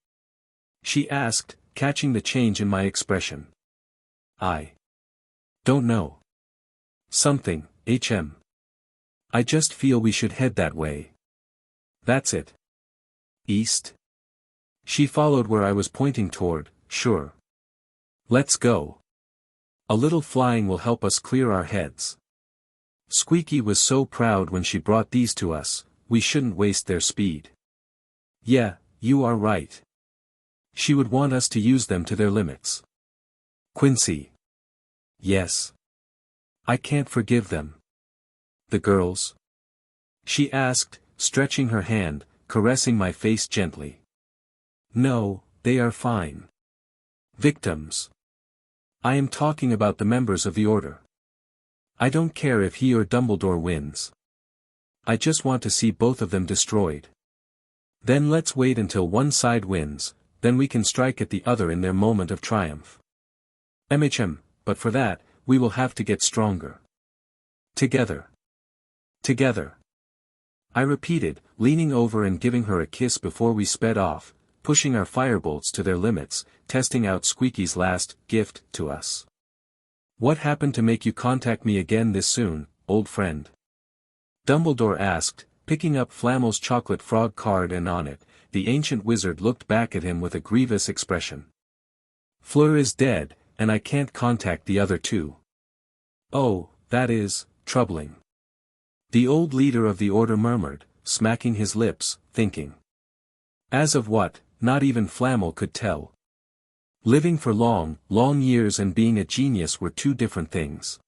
[SPEAKER 1] She asked, catching the change in my expression. I don't know. Something, I just feel we should head that way. That's it. East? She followed where I was pointing toward, sure. Let's go. A little flying will help us clear our heads. Squeaky was so proud when she brought these to us, we shouldn't waste their speed. Yeah, you are right. She would want us to use them to their limits. Quincy. Yes. I can't forgive them. The girls? She asked, stretching her hand, caressing my face gently. No, they are fine. Victims. I am talking about the members of the Order. I don't care if he or Dumbledore wins. I just want to see both of them destroyed. Then let's wait until one side wins, then we can strike at the other in their moment of triumph. But for that, we will have to get stronger. Together. Together. I repeated, leaning over and giving her a kiss before we sped off, pushing our firebolts to their limits, testing out Squeaky's last gift to us. What happened to make you contact me again this soon, old friend? Dumbledore asked, picking up Flamel's chocolate frog card, and on it, the ancient wizard looked back at him with a grievous expression. Fleur is dead, and I can't contact the other two. Oh, that is troubling. The old leader of the Order murmured, smacking his lips, thinking. As of what, not even Flamel could tell. Living for long, long years and being a genius were two different things.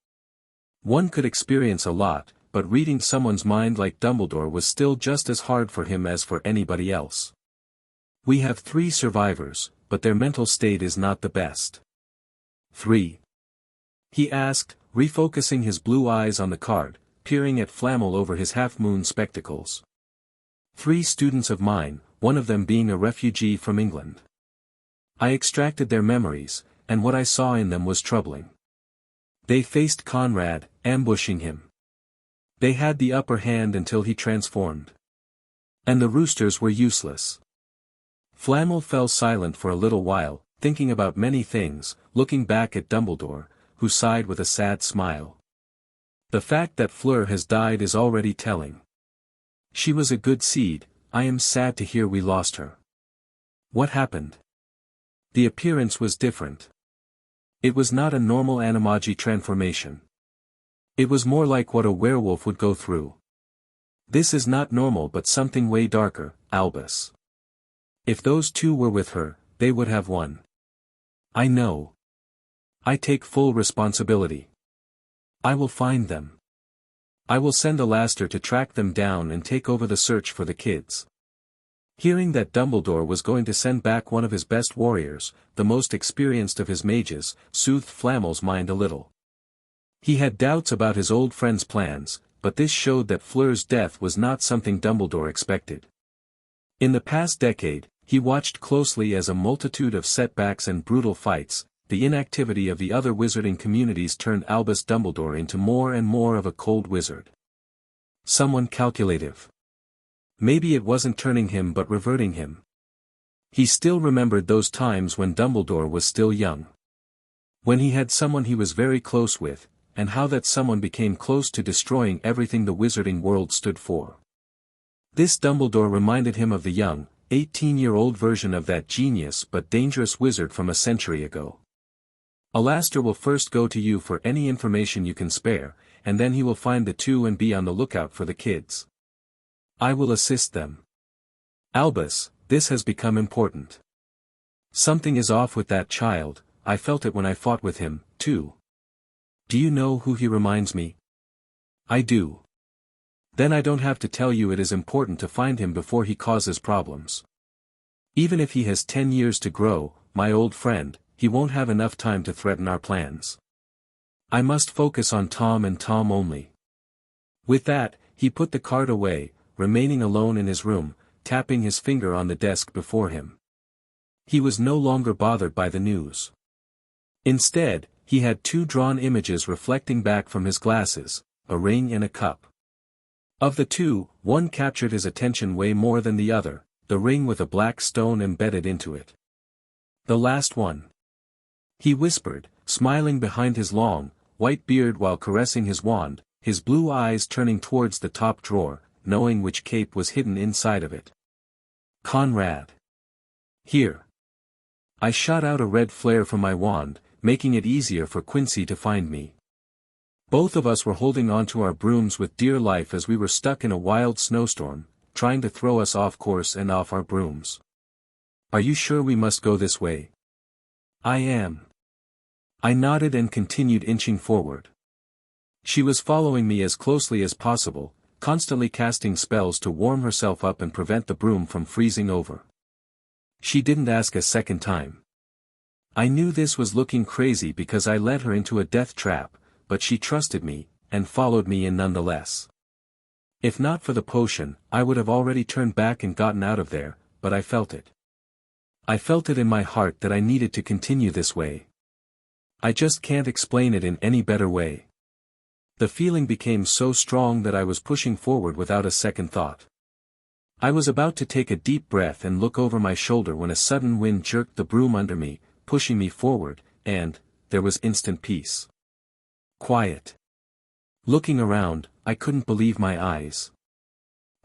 [SPEAKER 1] One could experience a lot, but reading someone's mind like Dumbledore was still just as hard for him as for anybody else. We have 3 survivors, but their mental state is not the best. 3? He asked, refocusing his blue eyes on the card, peering at Flamel over his half-moon spectacles. 3 students of mine, one of them being a refugee from England. I extracted their memories, and what I saw in them was troubling. They faced Conrad, ambushing him. They had the upper hand until he transformed. And the roosters were useless. Flamel fell silent for a little while, thinking about many things, looking back at Dumbledore, who sighed with a sad smile. The fact that Fleur has died is already telling. She was a good seed, I am sad to hear we lost her. What happened? The appearance was different. It was not a normal animagi transformation. It was more like what a werewolf would go through. This is not normal but something way darker, Albus. If those two were with her, they would have won. I know. I take full responsibility. I will find them. I will send Alastair to track them down and take over the search for the kids. Hearing that Dumbledore was going to send back one of his best warriors, the most experienced of his mages, soothed Flamel's mind a little. He had doubts about his old friend's plans, but this showed that Fleur's death was not something Dumbledore expected. In the past decade, he watched closely as a multitude of setbacks and brutal fights, the inactivity of the other wizarding communities turned Albus Dumbledore into more and more of a cold wizard. Someone calculative. Maybe it wasn't turning him but reverting him. He still remembered those times when Dumbledore was still young. When he had someone he was very close with, and how that someone became close to destroying everything the wizarding world stood for. This Dumbledore reminded him of the young, 18-year-old version of that genius but dangerous wizard from a century ago. Alastair will first go to you for any information you can spare, and then he will find the two and be on the lookout for the kids. I will assist them. Albus, this has become important. Something is off with that child, I felt it when I fought with him, too. Do you know who he reminds me? I do. Then I don't have to tell you it is important to find him before he causes problems. Even if he has 10 years to grow, my old friend, he won't have enough time to threaten our plans. I must focus on Tom and Tom only. With that, he put the card away, remaining alone in his room, tapping his finger on the desk before him. He was no longer bothered by the news. Instead, he had two drawn images reflecting back from his glasses, a ring and a cup. Of the two, one captured his attention way more than the other, the ring with a black stone embedded into it. The last one. He whispered, smiling behind his long, white beard while caressing his wand, his blue eyes turning towards the top drawer, knowing which cape was hidden inside of it. Conrad. Here. I shot out a red flare from my wand, making it easier for Quincy to find me. Both of us were holding onto our brooms with dear life as we were stuck in a wild snowstorm, trying to throw us off course and off our brooms. Are you sure we must go this way? I am. I nodded and continued inching forward. She was following me as closely as possible, constantly casting spells to warm herself up and prevent the broom from freezing over. She didn't ask a second time. I knew this was looking crazy because I led her into a death trap, but she trusted me, and followed me in nonetheless. If not for the potion, I would have already turned back and gotten out of there, but I felt it. I felt it in my heart that I needed to continue this way. I just can't explain it in any better way. The feeling became so strong that I was pushing forward without a second thought. I was about to take a deep breath and look over my shoulder when a sudden wind jerked the broom under me, pushing me forward, and there was instant peace. Quiet. Looking around, I couldn't believe my eyes.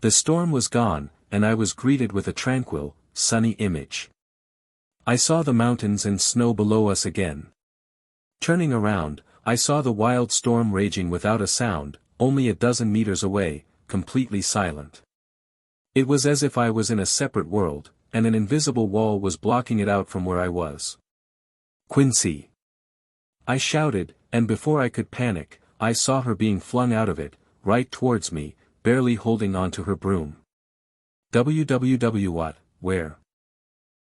[SPEAKER 1] The storm was gone, and I was greeted with a tranquil, sunny image. I saw the mountains and snow below us again. Turning around, I saw the wild storm raging without a sound, only a dozen meters away, completely silent. It was as if I was in a separate world, and an invisible wall was blocking it out from where I was. Quincy! I shouted, and before I could panic, I saw her being flung out of it, right towards me, barely holding on to her broom. What, where?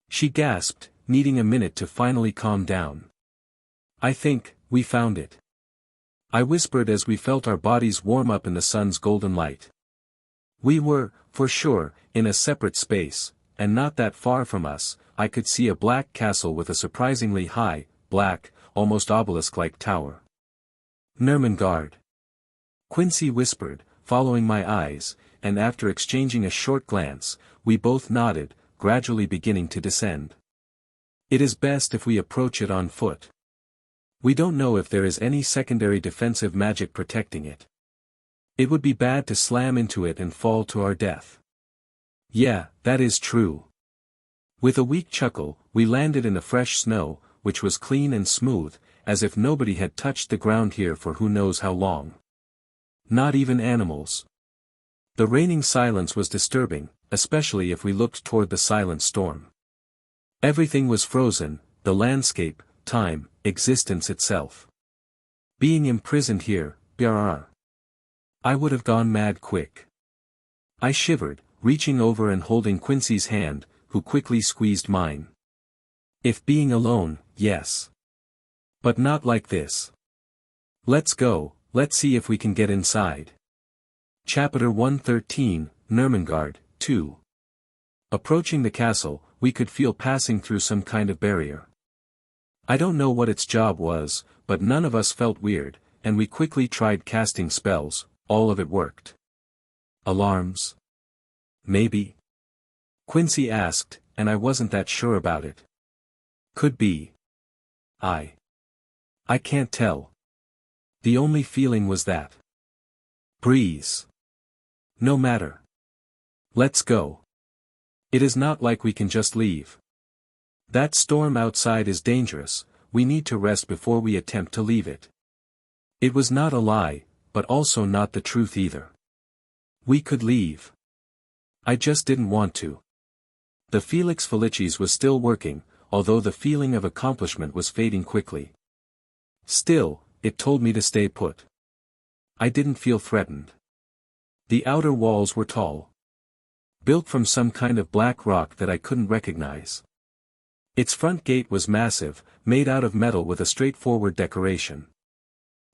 [SPEAKER 1] She gasped, needing a minute to finally calm down. I think, we found it. I whispered as we felt our bodies warm up in the sun's golden light. We were, for sure, in a separate space, and not that far from us, I could see a black castle with a surprisingly high, black, almost obelisk-like tower. Nermengard. Quincy whispered, following my eyes, and after exchanging a short glance, we both nodded, gradually beginning to descend. It is best if we approach it on foot. We don't know if there is any secondary defensive magic protecting it. It would be bad to slam into it and fall to our death. Yeah, that is true. With a weak chuckle, we landed in the fresh snow, which was clean and smooth, as if nobody had touched the ground here for who knows how long. Not even animals. The reigning silence was disturbing, especially if we looked toward the silent storm. Everything was frozen, the landscape, time, existence itself. Being imprisoned here, brr. I would have gone mad quick. I shivered, reaching over and holding Quincy's hand, who quickly squeezed mine. If being alone, yes. But not like this. Let's go, let's see if we can get inside. Chapter 113, Nurmengard, 2. Approaching the castle, we could feel passing through some kind of barrier. I don't know what its job was, but none of us felt weird, and we quickly tried casting spells. All of it worked. Alarms? Maybe? Quincy asked, and I wasn't that sure about it. Could be. I can't tell. The only feeling was that. Breeze. No matter. Let's go. It is not like we can just leave. That storm outside is dangerous, we need to rest before we attempt to leave it. It was not a lie, but also not the truth either. We could leave. I just didn't want to. The Felix Felicis was still working, although the feeling of accomplishment was fading quickly. Still, it told me to stay put. I didn't feel threatened. The outer walls were tall. Built from some kind of black rock that I couldn't recognize. Its front gate was massive, made out of metal with a straightforward decoration.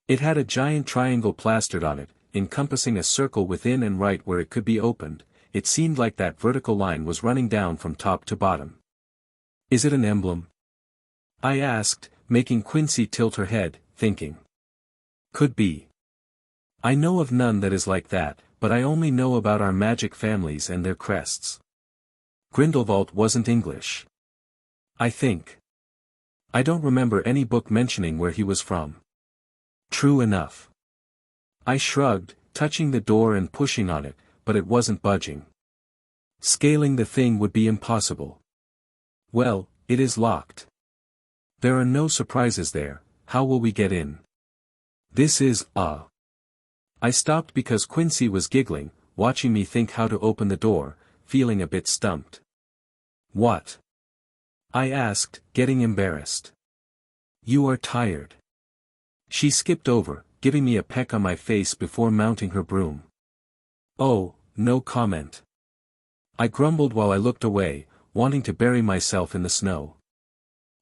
[SPEAKER 1] It had a giant triangle plastered on it, encompassing a circle within and right where it could be opened. It seemed like that vertical line was running down from top to bottom. Is it an emblem? I asked, making Quincy tilt her head, thinking. Could be. I know of none that is like that, but I only know about our magic families and their crests. Grindelwald wasn't English. I think. I don't remember any book mentioning where he was from. True enough. I shrugged, touching the door and pushing on it, but it wasn't budging. Scaling the thing would be impossible. Well, it is locked. There are no surprises there, how will we get in? This is, I stopped because Quincy was giggling, watching me think how to open the door, feeling a bit stumped. What? I asked, getting embarrassed. You are tired. She skipped over, giving me a peck on my face before mounting her broom. Oh, no comment. I grumbled while I looked away, wanting to bury myself in the snow.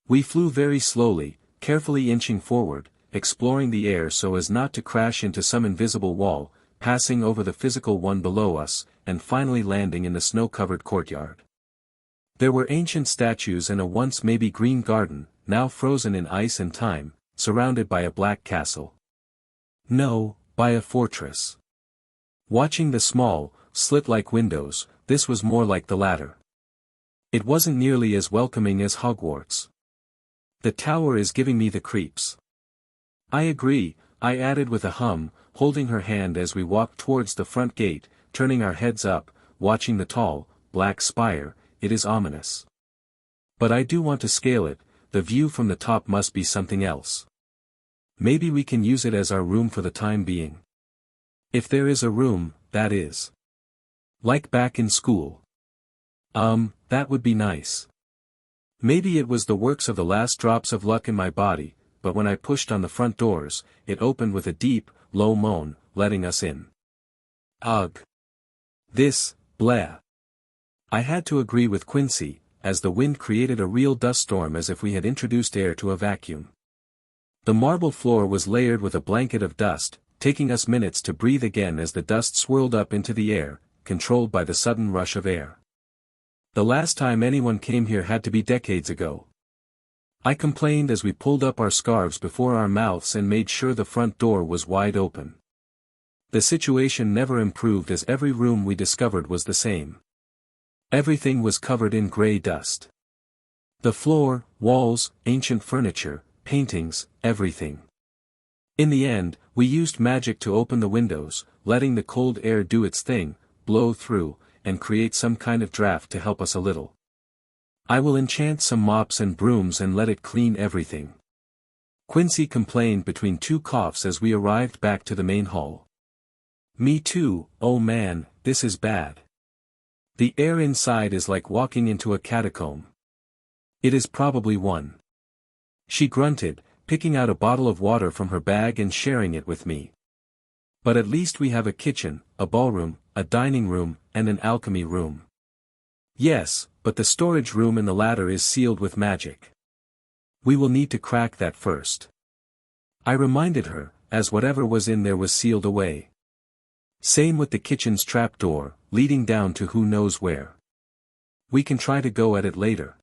[SPEAKER 1] We flew very slowly, carefully inching forward, exploring the air so as not to crash into some invisible wall, passing over the physical one below us, and finally landing in the snow-covered courtyard. There were ancient statues and a once maybe green garden, now frozen in ice and time, surrounded by a black castle. No, by a fortress. Watching the small, slit-like windows, this was more like the latter. It wasn't nearly as welcoming as Hogwarts. The tower is giving me the creeps. I agree, I added with a hum, holding her hand as we walked towards the front gate, turning our heads up, watching the tall, black spire. It is ominous. But I do want to scale it, the view from the top must be something else. Maybe we can use it as our room for the time being. If there is a room, that is. Like back in school. That would be nice. Maybe it was the works of the last drops of luck in my body, but when I pushed on the front doors, it opened with a deep, low moan, letting us in. Ugh. This, blah. I had to agree with Quincy, as the wind created a real dust storm as if we had introduced air to a vacuum. The marble floor was layered with a blanket of dust, taking us minutes to breathe again as the dust swirled up into the air, controlled by the sudden rush of air. The last time anyone came here had to be decades ago. I complained as we pulled up our scarves before our mouths and made sure the front door was wide open. The situation never improved as every room we discovered was the same. Everything was covered in gray dust. The floor, walls, ancient furniture, paintings, everything. In the end, we used magic to open the windows, letting the cold air do its thing, blow through, and create some kind of draft to help us a little. I will enchant some mops and brooms and let it clean everything. Quincy complained between two coughs as we arrived back to the main hall. Me too, oh man, this is bad. The air inside is like walking into a catacomb. It is probably one. She grunted, picking out a bottle of water from her bag and sharing it with me. But at least we have a kitchen, a ballroom, a dining room, and an alchemy room. Yes, but the storage room in the latter is sealed with magic. We will need to crack that first. I reminded her, as whatever was in there was sealed away. Same with the kitchen's trapdoor, leading down to who knows where. We can try to go at it later.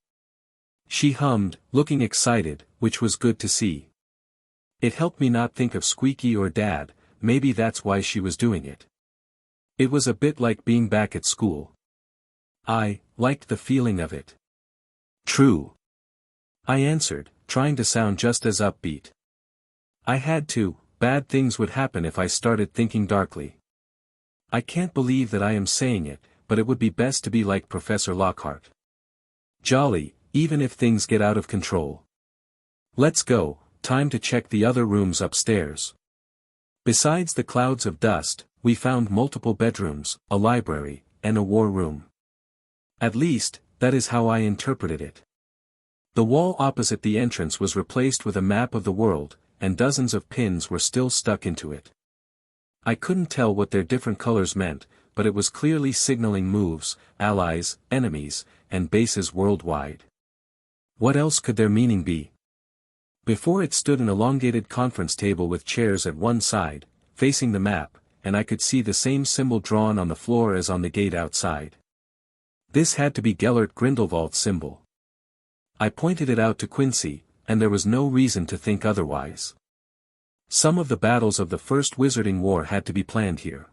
[SPEAKER 1] She hummed, looking excited, which was good to see. It helped me not think of Squeaky or Dad, maybe that's why she was doing it. It was a bit like being back at school. I liked the feeling of it. True. I answered, trying to sound just as upbeat. I had to, bad things would happen if I started thinking darkly. I can't believe that I am saying it, but it would be best to be like Professor Lockhart. Jolly, even if things get out of control. Let's go, time to check the other rooms upstairs. Besides the clouds of dust, we found multiple bedrooms, a library, and a war room. At least, that is how I interpreted it. The wall opposite the entrance was replaced with a map of the world, and dozens of pins were still stuck into it. I couldn't tell what their different colors meant, but it was clearly signaling moves, allies, enemies, and bases worldwide. What else could their meaning be? Before it stood an elongated conference table with chairs at one side, facing the map, and I could see the same symbol drawn on the floor as on the gate outside. This had to be Gellert Grindelwald's symbol. I pointed it out to Quincy, and there was no reason to think otherwise. Some of the battles of the First Wizarding War had to be planned here.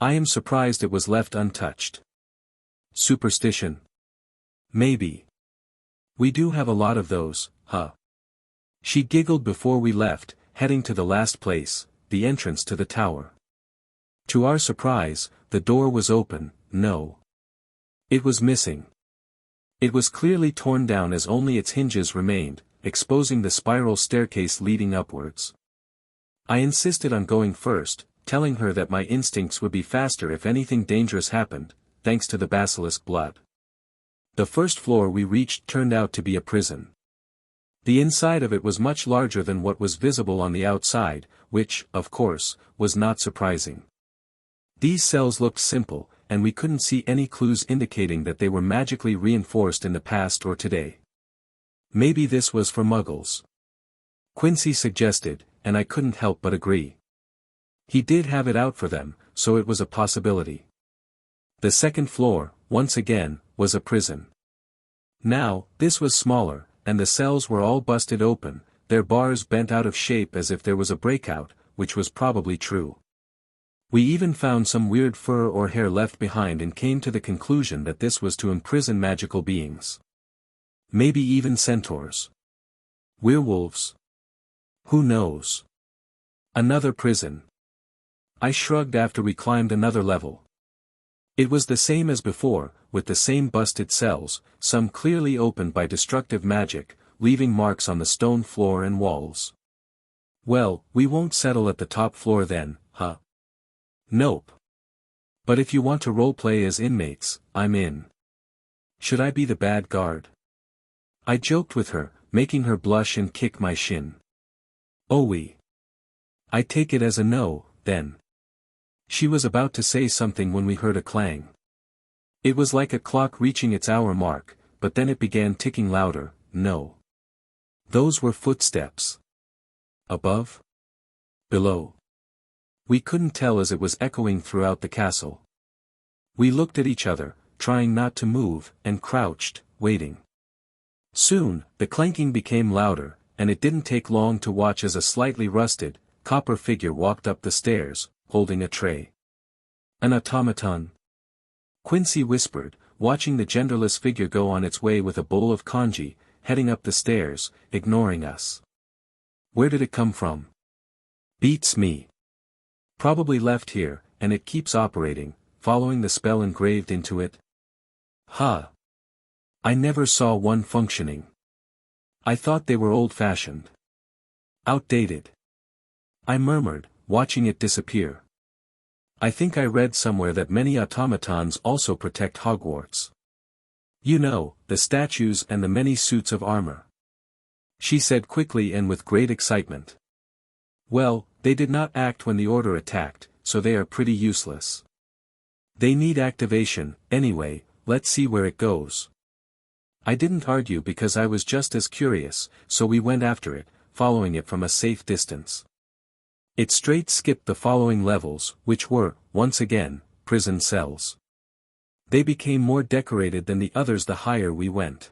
[SPEAKER 1] I am surprised it was left untouched. Superstition? Maybe. We do have a lot of those, huh? She giggled before we left, heading to the last place, the entrance to the tower. To our surprise, the door was open, no. It was missing. It was clearly torn down as only its hinges remained, exposing the spiral staircase leading upwards. I insisted on going first, telling her that my instincts would be faster if anything dangerous happened, thanks to the basilisk blood. The first floor we reached turned out to be a prison. The inside of it was much larger than what was visible on the outside, which, of course, was not surprising. These cells looked simple, and we couldn't see any clues indicating that they were magically reinforced in the past or today. Maybe this was for muggles. Quincy suggested, and I couldn't help but agree. He did have it out for them, so it was a possibility. The second floor, once again, was a prison. Now, this was smaller, and the cells were all busted open, their bars bent out of shape as if there was a breakout, which was probably true. We even found some weird fur or hair left behind and came to the conclusion that this was to imprison magical beings. Maybe even centaurs. Werewolves. Who knows? Another prison. I shrugged after we climbed another level. It was the same as before, with the same busted cells, some clearly opened by destructive magic, leaving marks on the stone floor and walls. Well, we won't settle at the top floor then, huh? Nope. But if you want to roleplay as inmates, I'm in. Should I be the bad guard? I joked with her, making her blush and kick my shin. Oh I take it as a no, then. She was about to say something when we heard a clang. It was like a clock reaching its hour mark, but then it began ticking louder. No. Those were footsteps. Above? Below? We couldn't tell as it was echoing throughout the castle. We looked at each other, trying not to move, and crouched, waiting. Soon, the clanking became louder, and it didn't take long to watch as a slightly rusted, copper figure walked up the stairs, holding a tray. An automaton? Quincy whispered, watching the genderless figure go on its way with a bowl of congee, heading up the stairs, ignoring us. Where did it come from? Beats me. Probably left here, and it keeps operating, following the spell engraved into it. Huh. I never saw one functioning. I thought they were old-fashioned. Outdated. I murmured, watching it disappear. I think I read somewhere that many automatons also protect Hogwarts. You know, the statues and the many suits of armor. She said quickly and with great excitement. Well, they did not act when the Order attacked, so they are pretty useless. They need activation, anyway, let's see where it goes. I didn't argue because I was just as curious, so we went after it, following it from a safe distance. It straight skipped the following levels, which were, once again, prison cells. They became more decorated than the others the higher we went.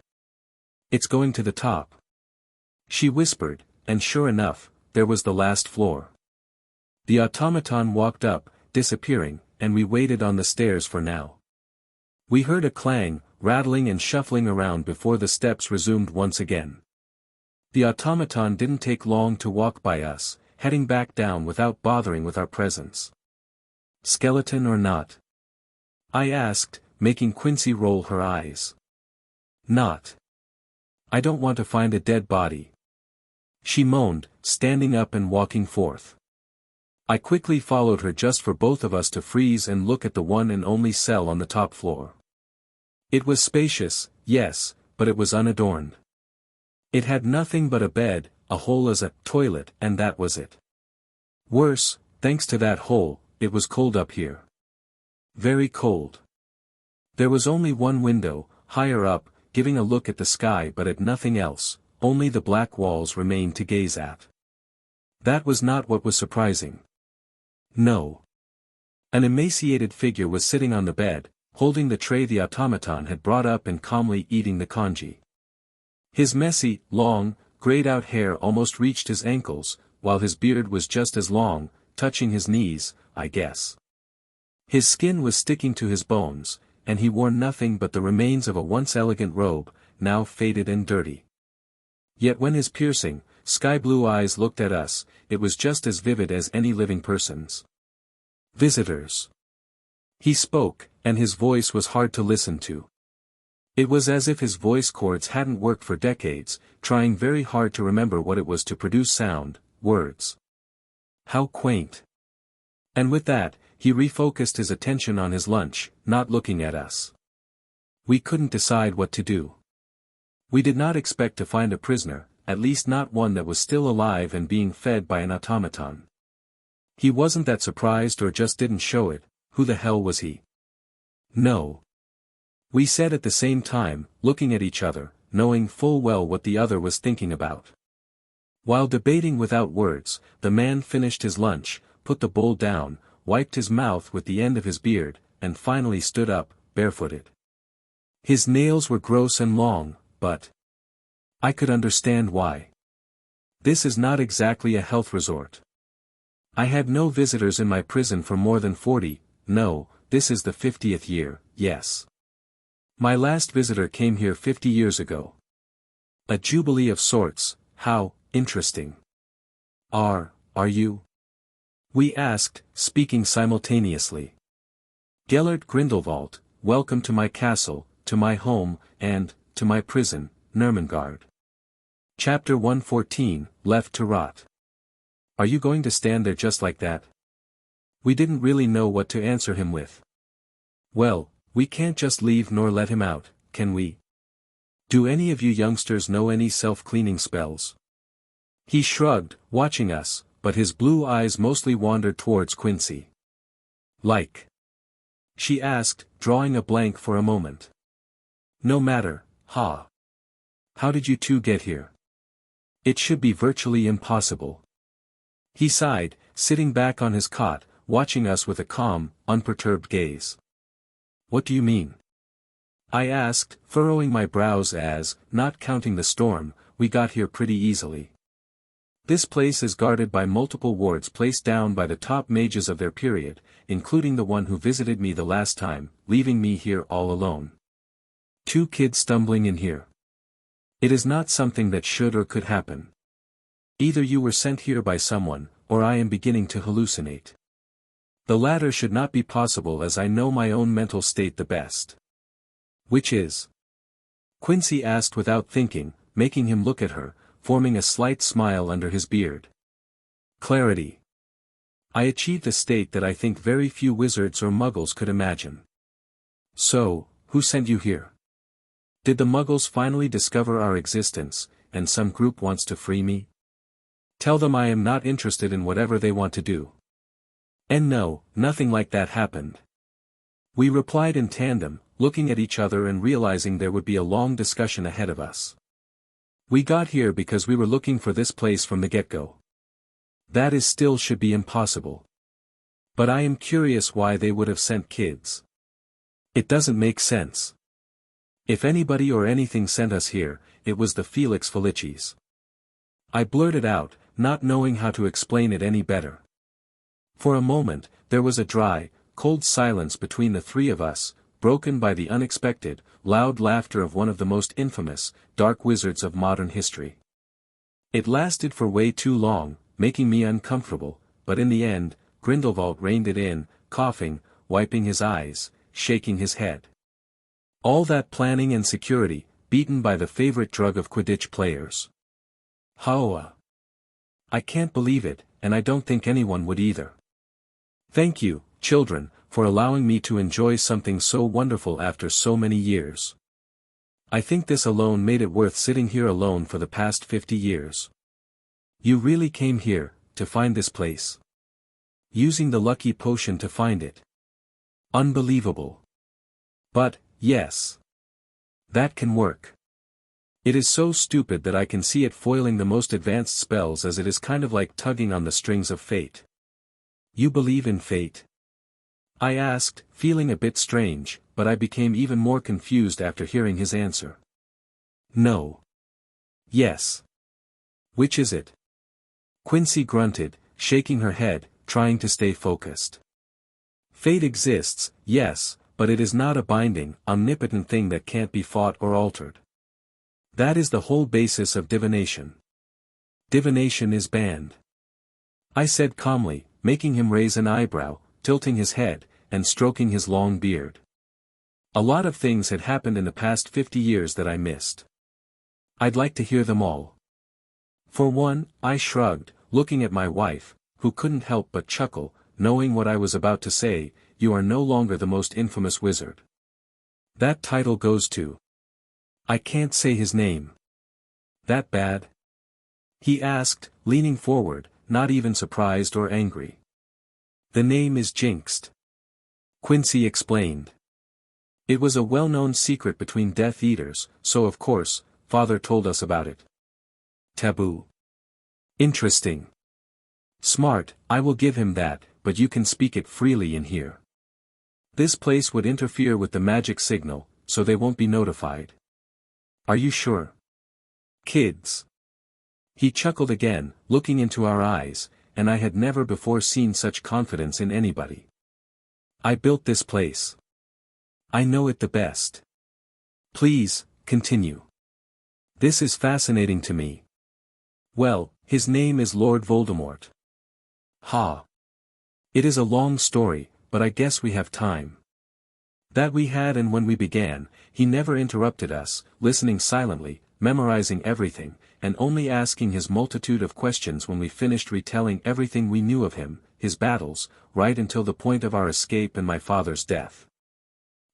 [SPEAKER 1] It's going to the top. She whispered, and sure enough, there was the last floor. The automaton walked up, disappearing, and we waited on the stairs for now. We heard a clang, rattling and shuffling around before the steps resumed once again. The automaton didn't take long to walk by us, heading back down without bothering with our presence. Skeleton or not? I asked, making Quincy roll her eyes. Not. I don't want to find a dead body. She moaned, standing up and walking forth. I quickly followed her just for both of us to freeze and look at the one and only cell on the top floor. It was spacious, yes, but it was unadorned. It had nothing but a bed, a hole as a toilet, and that was it. Worse, thanks to that hole, it was cold up here. Very cold. There was only one window, higher up, giving a look at the sky but at nothing else, only the black walls remained to gaze at. That was not what was surprising. No. An emaciated figure was sitting on the bed, holding the tray the automaton had brought up and calmly eating the congee. His messy, long, grayed-out hair almost reached his ankles, while his beard was just as long, touching his knees, I guess. His skin was sticking to his bones, and he wore nothing but the remains of a once elegant robe, now faded and dirty. Yet when his piercing, sky-blue eyes looked at us, it was just as vivid as any living person's. Visitors. He spoke, and his voice was hard to listen to. It was as if his voice cords hadn't worked for decades, trying very hard to remember what it was to produce sound, words. How quaint. And with that, he refocused his attention on his lunch, not looking at us. We couldn't decide what to do. We did not expect to find a prisoner, at least not one that was still alive and being fed by an automaton. He wasn't that surprised or just didn't show it. Who the hell was he? No. We said at the same time, looking at each other, knowing full well what the other was thinking about. While debating without words, the man finished his lunch, put the bowl down, wiped his mouth with the end of his beard, and finally stood up, barefooted. His nails were gross and long, but I could understand why. This is not exactly a health resort. I had no visitors in my prison for more than 40, no, this is the 50th year, yes. My last visitor came here 50 years ago. A jubilee of sorts, how interesting. Are you? We asked, speaking simultaneously. Gellert Grindelwald, welcome to my castle, to my home, and, to my prison, Nermengard. Chapter 114, Left to Rot. Are you going to stand there just like that? We didn't really know what to answer him with. Well, we can't just leave nor let him out, can we? Do any of you youngsters know any self-cleaning spells? He shrugged, watching us, but his blue eyes mostly wandered towards Quincy. Like? She asked, drawing a blank for a moment. No matter, ha. How did you two get here? It should be virtually impossible. He sighed, sitting back on his cot, watching us with a calm, unperturbed gaze. What do you mean? I asked, furrowing my brows as, not counting the storm, we got here pretty easily. This place is guarded by multiple wards placed down by the top mages of their period, including the one who visited me the last time, leaving me here all alone. 2 kids stumbling in here. It is not something that should or could happen. Either you were sent here by someone, or I am beginning to hallucinate. The latter should not be possible as I know my own mental state the best. Which is? Quincy asked without thinking, making him look at her, forming a slight smile under his beard. Clarity. I achieved a state that I think very few wizards or muggles could imagine. So, who sent you here? Did the muggles finally discover our existence, and some group wants to free me? Tell them I am not interested in whatever they want to do. And no, nothing like that happened. We replied in tandem, looking at each other and realizing there would be a long discussion ahead of us. We got here because we were looking for this place from the get-go. That is still should be impossible. But I am curious why they would have sent kids. It doesn't make sense. If anybody or anything sent us here, it was the Felix Felicis. I blurted out, not knowing how to explain it any better. For a moment, there was a dry, cold silence between the three of us, broken by the unexpected, loud laughter of one of the most infamous, dark wizards of modern history. It lasted for way too long, making me uncomfortable, but in the end, Grindelwald reined it in, coughing, wiping his eyes, shaking his head. All that planning and security, beaten by the favorite drug of Quidditch players. Hoa! I can't believe it, and I don't think anyone would either. Thank you, children, for allowing me to enjoy something so wonderful after so many years. I think this alone made it worth sitting here alone for the past 50 years. You really came here, to find this place. Using the lucky potion to find it. Unbelievable. But, yes. That can work. It is so stupid that I can see it foiling the most advanced spells, as it is kind of like tugging on the strings of fate. You believe in fate? I asked, feeling a bit strange, but I became even more confused after hearing his answer. No. Yes. Which is it? Quincy grunted, shaking her head, trying to stay focused. Fate exists, yes, but it is not a binding, omnipotent thing that can't be fought or altered. That is the whole basis of divination. Divination is banned. I said calmly, making him raise an eyebrow, tilting his head, and stroking his long beard. A lot of things had happened in the past 50 years that I missed. I'd like to hear them all. For one, I shrugged, looking at my wife, who couldn't help but chuckle, knowing what I was about to say. You are no longer the most infamous wizard. That title goes to... I can't say his name. That bad? He asked, leaning forward, not even surprised or angry. The name is jinxed. Quincy explained. It was a well-known secret between Death Eaters, so of course, Father told us about it. Taboo. Interesting. Smart, I will give him that, but you can speak it freely in here. This place would interfere with the magic signal, so they won't be notified. Are you sure? Kids. He chuckled again, looking into our eyes, and I had never before seen such confidence in anybody. I built this place. I know it the best. Please, continue. This is fascinating to me. Well, his name is Lord Voldemort. Ha. It is a long story, but I guess we have time. That we had, and when we began, he never interrupted us, listening silently, memorizing everything, and only asking his multitude of questions when we finished retelling everything we knew of him, his battles, right until the point of our escape and my father's death.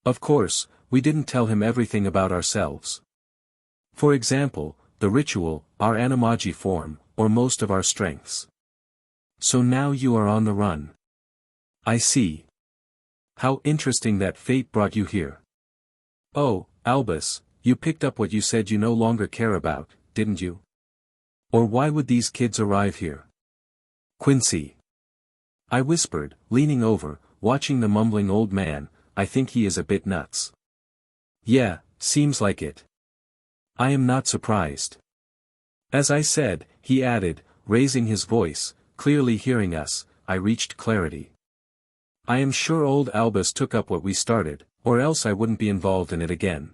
[SPEAKER 1] Of course, we didn't tell him everything about ourselves. For example, the ritual, our animagi form, or most of our strengths. So now you are on the run. I see. How interesting that fate brought you here. Oh, Albus, you picked up what you said you no longer care about, didn't you? Or why would these kids arrive here? Quincy. I whispered, leaning over, watching the mumbling old man. I think he is a bit nuts. Yeah, seems like it. I am not surprised. As I said, he added, raising his voice, clearly hearing us, I reached clarity. I am sure old Albus took up what we started, or else I wouldn't be involved in it again.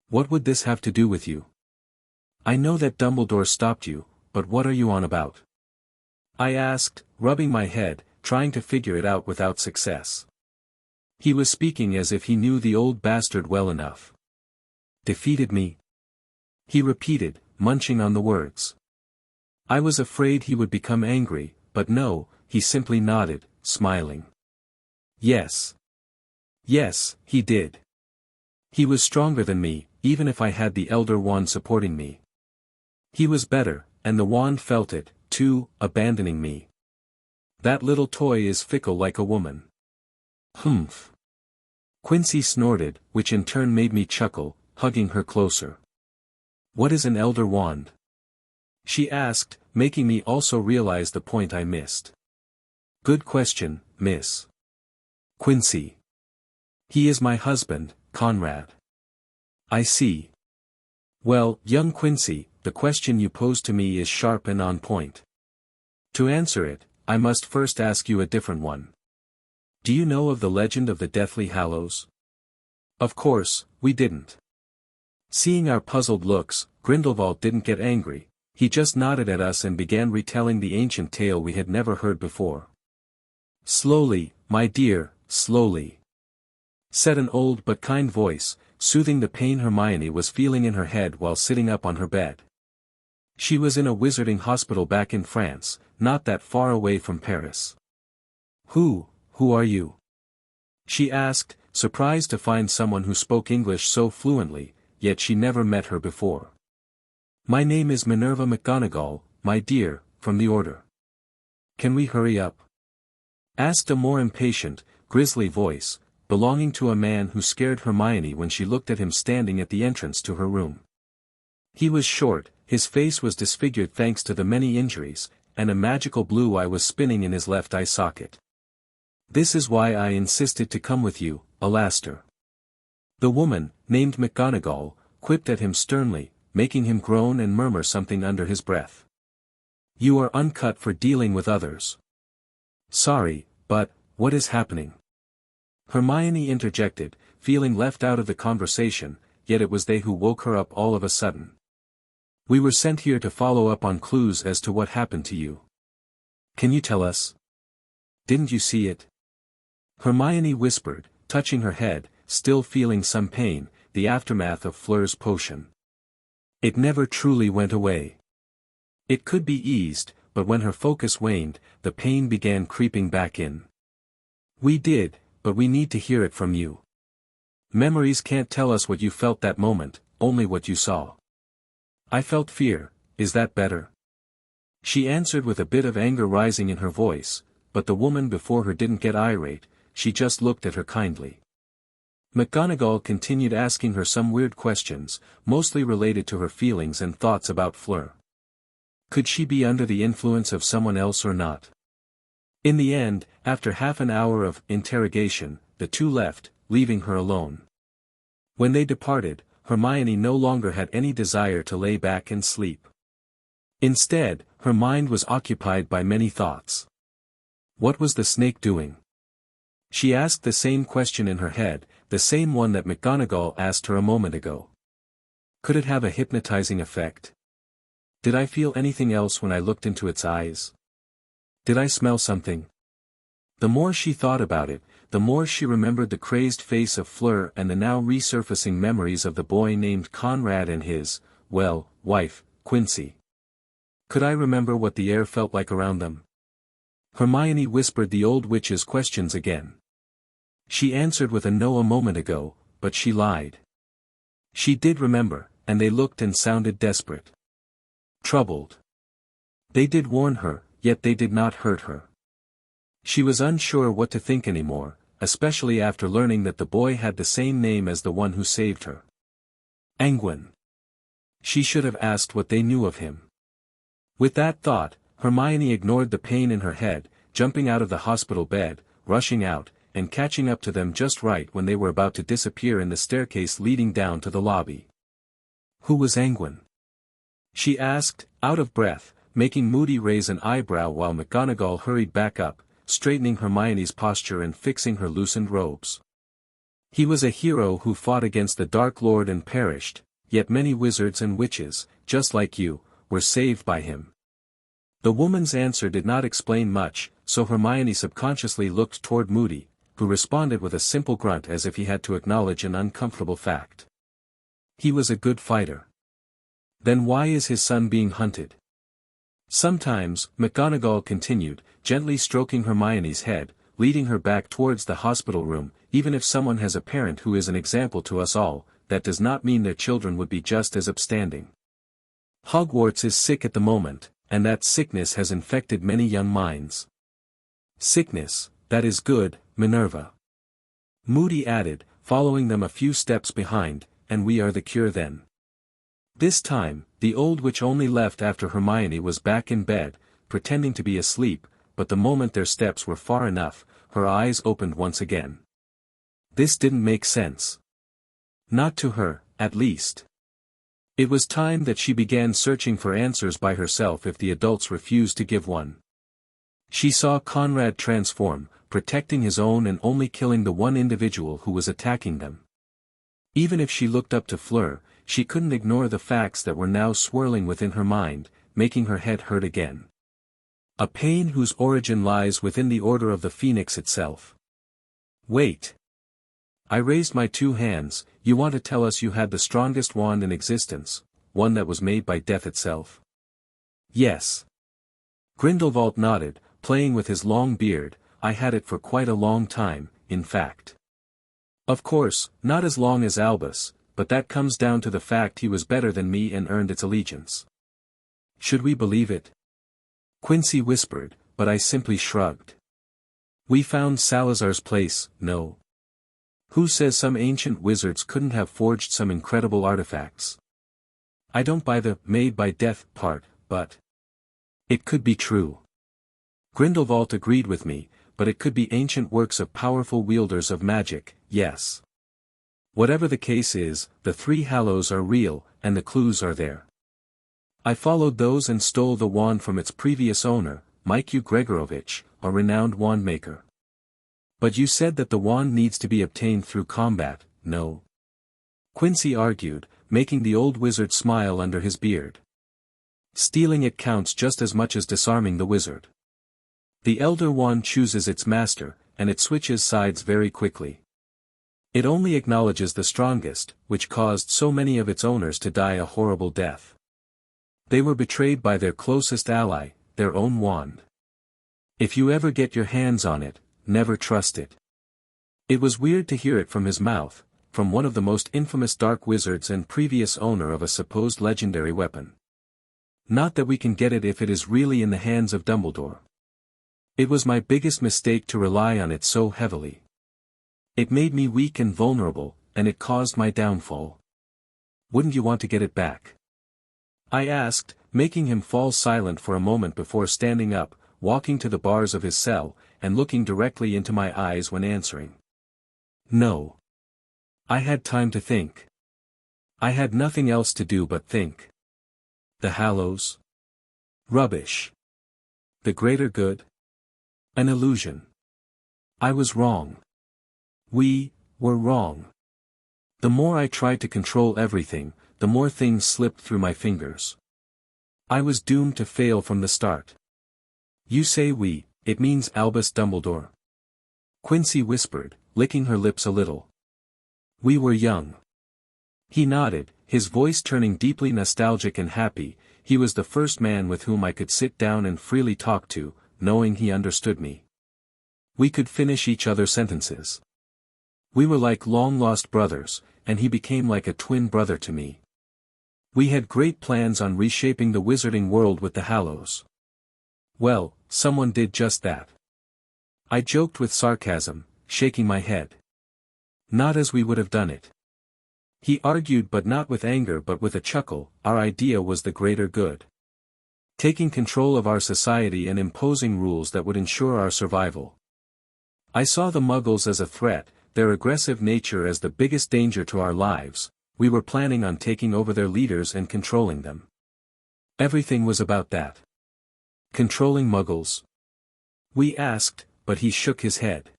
[SPEAKER 1] What would this have to do with you? I know that Dumbledore stopped you, but what are you on about? I asked, rubbing my head, trying to figure it out without success. He was speaking as if he knew the old bastard well enough. Defeated me? He repeated, munching on the words. I was afraid he would become angry, but no, he simply nodded, smiling. Yes. Yes, he did. He was stronger than me, even if I had the Elder Wand supporting me. He was better, and the wand felt it, too, abandoning me. That little toy is fickle like a woman. Humph. Quincy snorted, which in turn made me chuckle, hugging her closer. What is an Elder Wand? She asked, making me also realize the point I missed. Good question, miss. Quincy. He is my husband, Conrad. I see. Well, young Quincy, the question you pose to me is sharp and on point. To answer it, I must first ask you a different one. Do you know of the legend of the Deathly Hallows? Of course, we didn't. Seeing our puzzled looks, Grindelwald didn't get angry, he just nodded at us and began retelling the ancient tale we had never heard before. Slowly, my dear, slowly, said an old but kind voice, soothing the pain Hermione was feeling in her head while sitting up on her bed. She was in a wizarding hospital back in France, not that far away from Paris. Who are you? She asked, surprised to find someone who spoke English so fluently, yet she never met her before. My name is Minerva McGonagall, my dear, from the Order. Can we hurry up? Asked a more impatient, grisly voice, belonging to a man who scared Hermione when she looked at him standing at the entrance to her room. He was short, his face was disfigured thanks to the many injuries, and a magical blue eye was spinning in his left eye socket. This is why I insisted to come with you, Alastair. The woman, named McGonagall, quipped at him sternly, making him groan and murmur something under his breath. You are uncut for dealing with others. Sorry, but, what is happening? Hermione interjected, feeling left out of the conversation, yet it was they who woke her up all of a sudden. We were sent here to follow up on clues as to what happened to you. Can you tell us? Didn't you see it? Hermione whispered, touching her head, still feeling some pain, the aftermath of Fleur's potion. It never truly went away. It could be eased, but when her focus waned, the pain began creeping back in. We did, but we need to hear it from you. Memories can't tell us what you felt that moment, only what you saw. I felt fear, is that better? She answered with a bit of anger rising in her voice, but the woman before her didn't get irate, she just looked at her kindly. McGonagall continued asking her some weird questions, mostly related to her feelings and thoughts about Fleur. Could she be under the influence of someone else or not? In the end, after half an hour of interrogation, the two left, leaving her alone. When they departed, Hermione no longer had any desire to lay back and sleep. Instead, her mind was occupied by many thoughts. What was the snake doing? She asked the same question in her head, the same one that McGonagall asked her a moment ago. Could it have a hypnotizing effect? Did I feel anything else when I looked into its eyes? Did I smell something? The more she thought about it, the more she remembered the crazed face of Fleur and the now resurfacing memories of the boy named Conrad and his, well, wife, Quincy. Could I remember what the air felt like around them? Hermione whispered the old witch's questions again. She answered with a no a moment ago, but she lied. She did remember, and they looked and sounded desperate. Troubled. They did warn her, yet they did not hurt her. She was unsure what to think anymore, especially after learning that the boy had the same name as the one who saved her. Anguine. She should have asked what they knew of him. With that thought, Hermione ignored the pain in her head, jumping out of the hospital bed, rushing out, and catching up to them just right when they were about to disappear in the staircase leading down to the lobby. Who was Anguine? She asked, out of breath, making Moody raise an eyebrow while McGonagall hurried back up, straightening Hermione's posture and fixing her loosened robes. He was a hero who fought against the Dark Lord and perished, yet many wizards and witches, just like you, were saved by him. The woman's answer did not explain much, so Hermione subconsciously looked toward Moody, who responded with a simple grunt as if he had to acknowledge an uncomfortable fact. He was a good fighter. Then why is his son being hunted? Sometimes, McGonagall continued, gently stroking Hermione's head, leading her back towards the hospital room, even if someone has a parent who is an example to us all, that does not mean their children would be just as upstanding. Hogwarts is sick at the moment, and that sickness has infected many young minds. Sickness, that is good, Minerva. Moody added, following them a few steps behind, and we are the cure then. This time, the old witch only left after Hermione was back in bed, pretending to be asleep, but the moment their steps were far enough, her eyes opened once again. This didn't make sense. Not to her, at least. It was time that she began searching for answers by herself if the adults refused to give one. She saw Conrad transform, protecting his own and only killing the one individual who was attacking them. Even if she looked up to Fleur, she couldn't ignore the facts that were now swirling within her mind, making her head hurt again. A pain whose origin lies within the Order of the Phoenix itself. Wait. I raised my two hands. You want to tell us you had the strongest wand in existence, one that was made by death itself? Yes. Grindelwald nodded, playing with his long beard. I had it for quite a long time, in fact. Of course, not as long as Albus, but that comes down to the fact he was better than me and earned its allegiance. Should we believe it? Quincy whispered, but I simply shrugged. We found Salazar's place, no. Who says some ancient wizards couldn't have forged some incredible artifacts? I don't buy the made by death part, but it could be true. Grindelwald agreed with me, but it could be ancient works of powerful wielders of magic, yes. Whatever the case is, the three Hallows are real, and the clues are there. I followed those and stole the wand from its previous owner, Mikhail Gregorovich, a renowned wandmaker. But you said that the wand needs to be obtained through combat, no? Quincy argued, making the old wizard smile under his beard. Stealing it counts just as much as disarming the wizard. The Elder Wand chooses its master, and it switches sides very quickly. It only acknowledges the strongest, which caused so many of its owners to die a horrible death. They were betrayed by their closest ally, their own wand. If you ever get your hands on it, never trust it. It was weird to hear it from his mouth, from one of the most infamous dark wizards and previous owner of a supposed legendary weapon. Not that we can get it if it is really in the hands of Dumbledore. It was my biggest mistake to rely on it so heavily. It made me weak and vulnerable, and it caused my downfall. Wouldn't you want to get it back? I asked, making him fall silent for a moment before standing up, walking to the bars of his cell, and looking directly into my eyes when answering. No. I had time to think. I had nothing else to do but think. The Hallows? Rubbish. The greater good? An illusion. I was wrong. We were wrong. The more I tried to control everything, the more things slipped through my fingers. I was doomed to fail from the start. You say we, it means Albus Dumbledore. Quincy whispered, licking her lips a little. We were young. He nodded, his voice turning deeply nostalgic and happy. He was the first man with whom I could sit down and freely talk to, knowing he understood me. We could finish each other's sentences. We were like long-lost brothers, and he became like a twin brother to me. We had great plans on reshaping the wizarding world with the Hallows. Well, someone did just that. I joked with sarcasm, shaking my head. Not as we would have done it. He argued, but not with anger but with a chuckle. Our idea was the greater good. Taking control of our society and imposing rules that would ensure our survival. I saw the Muggles as a threat, their aggressive nature as the biggest danger to our lives. We were planning on taking over their leaders and controlling them. Everything was about that. Controlling Muggles? We asked, but he shook his head.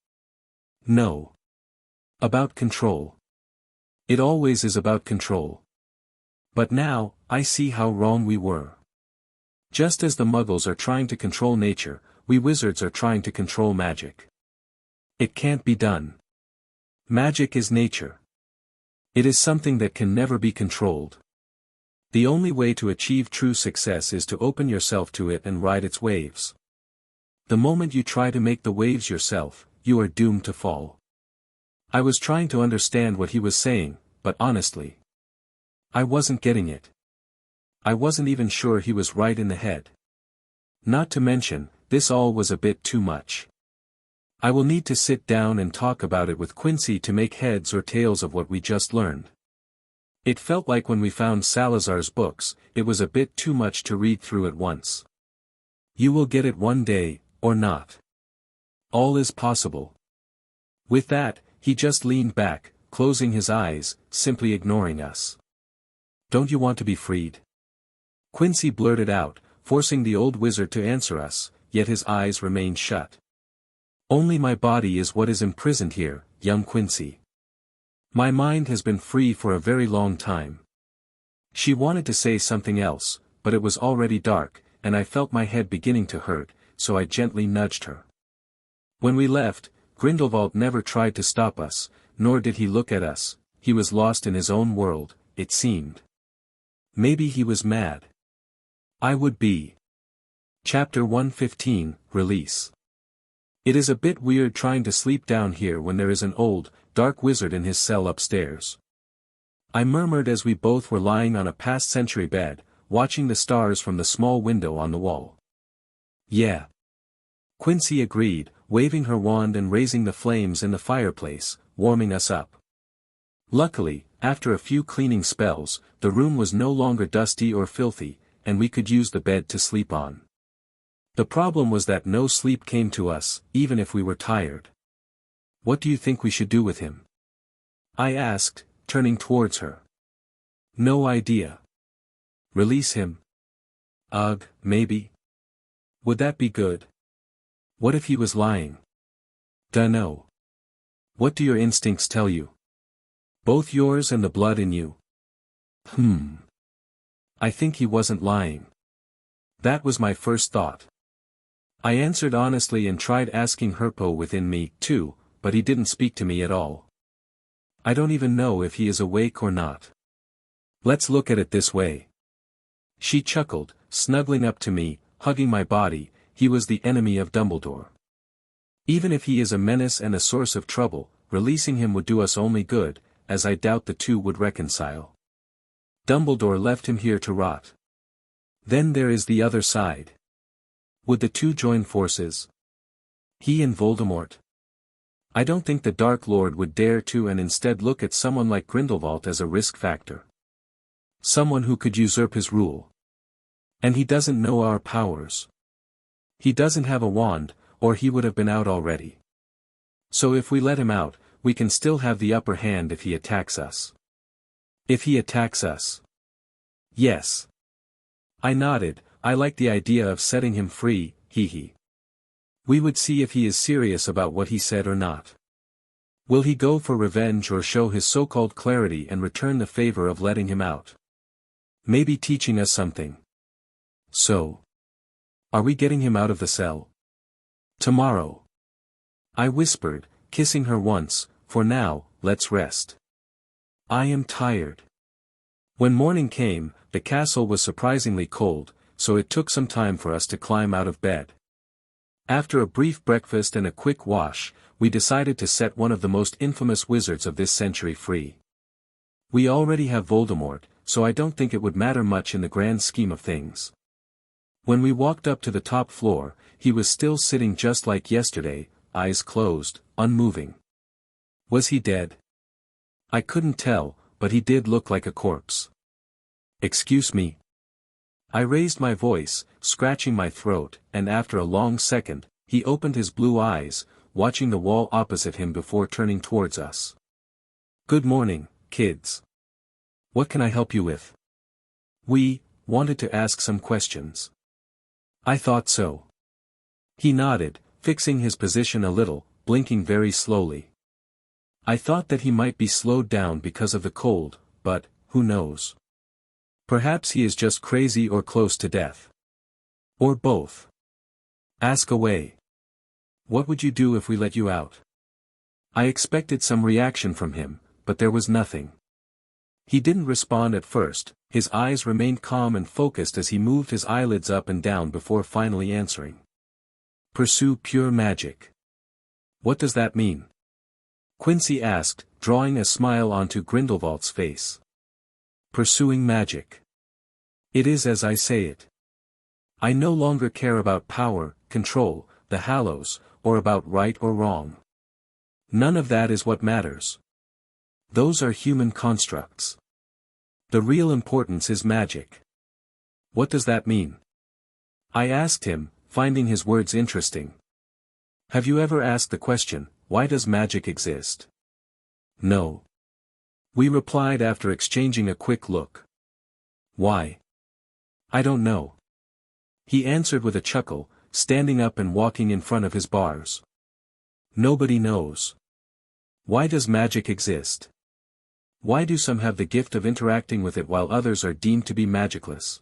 [SPEAKER 1] No. About control. It always is about control. But now, I see how wrong we were. Just as the Muggles are trying to control nature, we wizards are trying to control magic. It can't be done. Magic is nature. It is something that can never be controlled. The only way to achieve true success is to open yourself to it and ride its waves. The moment you try to make the waves yourself, you are doomed to fall. I was trying to understand what he was saying, but honestly, I wasn't getting it. I wasn't even sure he was right in the head. Not to mention, this all was a bit too much. I will need to sit down and talk about it with Quincy to make heads or tails of what we just learned. It felt like when we found Salazar's books, it was a bit too much to read through at once. You will get it one day, or not. All is possible. With that, he just leaned back, closing his eyes, simply ignoring us. Don't you want to be freed? Quincy blurted out, forcing the old wizard to answer us, yet his eyes remained shut. Only my body is what is imprisoned here, young Quincy. My mind has been free for a very long time. She wanted to say something else, but it was already dark, and I felt my head beginning to hurt, so I gently nudged her. When we left, Grindelwald never tried to stop us, nor did he look at us. He was lost in his own world, it seemed. Maybe he was mad. I would be. Chapter 115, Release. It is a bit weird trying to sleep down here when there is an old, dark wizard in his cell upstairs. I murmured as we both were lying on a past-century bed, watching the stars from the small window on the wall. Yeah. Quincy agreed, waving her wand and raising the flames in the fireplace, warming us up. Luckily, after a few cleaning spells, the room was no longer dusty or filthy, and we could use the bed to sleep on. The problem was that no sleep came to us, even if we were tired. What do you think we should do with him? I asked, turning towards her. No idea. Release him? Ugh, maybe. Would that be good? What if he was lying? Dunno. What do your instincts tell you? Both yours and the blood in you. I think he wasn't lying. That was my first thought. I answered honestly and tried asking Herpo within me, too, but he didn't speak to me at all. I don't even know if he is awake or not. Let's look at it this way. She chuckled, snuggling up to me, hugging my body. He was the enemy of Dumbledore. Even if he is a menace and a source of trouble, releasing him would do us only good, as I doubt the two would reconcile. Dumbledore left him here to rot. Then there is the other side. Would the two join forces? He and Voldemort? I don't think the Dark Lord would dare to, and instead look at someone like Grindelwald as a risk factor. Someone who could usurp his rule. And he doesn't know our powers. He doesn't have a wand, or he would have been out already. So if we let him out, we can still have the upper hand if he attacks us. If he attacks us? Yes. I nodded. I like the idea of setting him free, hee. We would see if he is serious about what he said or not. Will he go for revenge or show his so-called clarity and return the favor of letting him out? Maybe teaching us something. So. Are we getting him out of the cell? Tomorrow. I whispered, kissing her once. For now, let's rest. I am tired. When morning came, the castle was surprisingly cold, so it took some time for us to climb out of bed. After a brief breakfast and a quick wash, we decided to set one of the most infamous wizards of this century free. We already have Voldemort, so I don't think it would matter much in the grand scheme of things. When we walked up to the top floor, he was still sitting just like yesterday, eyes closed, unmoving. Was he dead? I couldn't tell, but he did look like a corpse. Excuse me. I raised my voice, scratching my throat, and after a long second, he opened his blue eyes, watching the wall opposite him before turning towards us. Good morning, kids. What can I help you with? We wanted to ask some questions. I thought so. He nodded, fixing his position a little, blinking very slowly. I thought that he might be slowed down because of the cold, but, who knows? Perhaps he is just crazy or close to death. Or both. Ask away. What would you do if we let you out? I expected some reaction from him, but there was nothing. He didn't respond at first, his eyes remained calm and focused as he moved his eyelids up and down before finally answering. Pursue pure magic. What does that mean? Quincy asked, drawing a smile onto Grindelwald's face. Pursuing magic. It is as I say it. I no longer care about power, control, the Hallows, or about right or wrong. None of that is what matters. Those are human constructs. The real importance is magic. What does that mean? I asked him, finding his words interesting. Have you ever asked the question, why does magic exist? No. We replied after exchanging a quick look. Why? I don't know. He answered with a chuckle, standing up and walking in front of his bars. Nobody knows. Why does magic exist? Why do some have the gift of interacting with it while others are deemed to be magicless?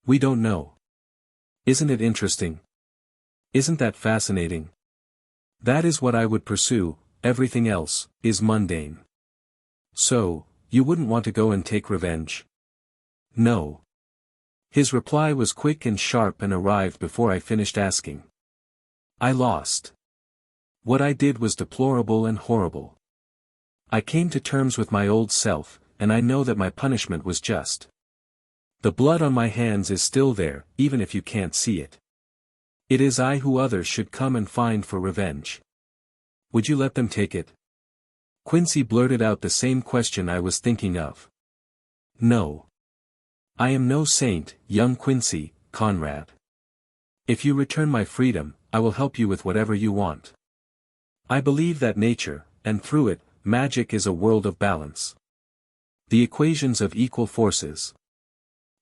[SPEAKER 1] We don't know. Isn't it interesting? Isn't that fascinating? That is what I would pursue, everything else is mundane. So, you wouldn't want to go and take revenge? No. His reply was quick and sharp and arrived before I finished asking. I lost. What I did was deplorable and horrible. I came to terms with my old self, and I know that my punishment was just. The blood on my hands is still there, even if you can't see it. It is I who others should come and find for revenge. Would you let them take it? Quincy blurted out the same question I was thinking of. No. I am no saint, young Quincy, Conrad. If you return my freedom, I will help you with whatever you want. I believe that nature, and through it, magic is a world of balance. The equations of equal forces.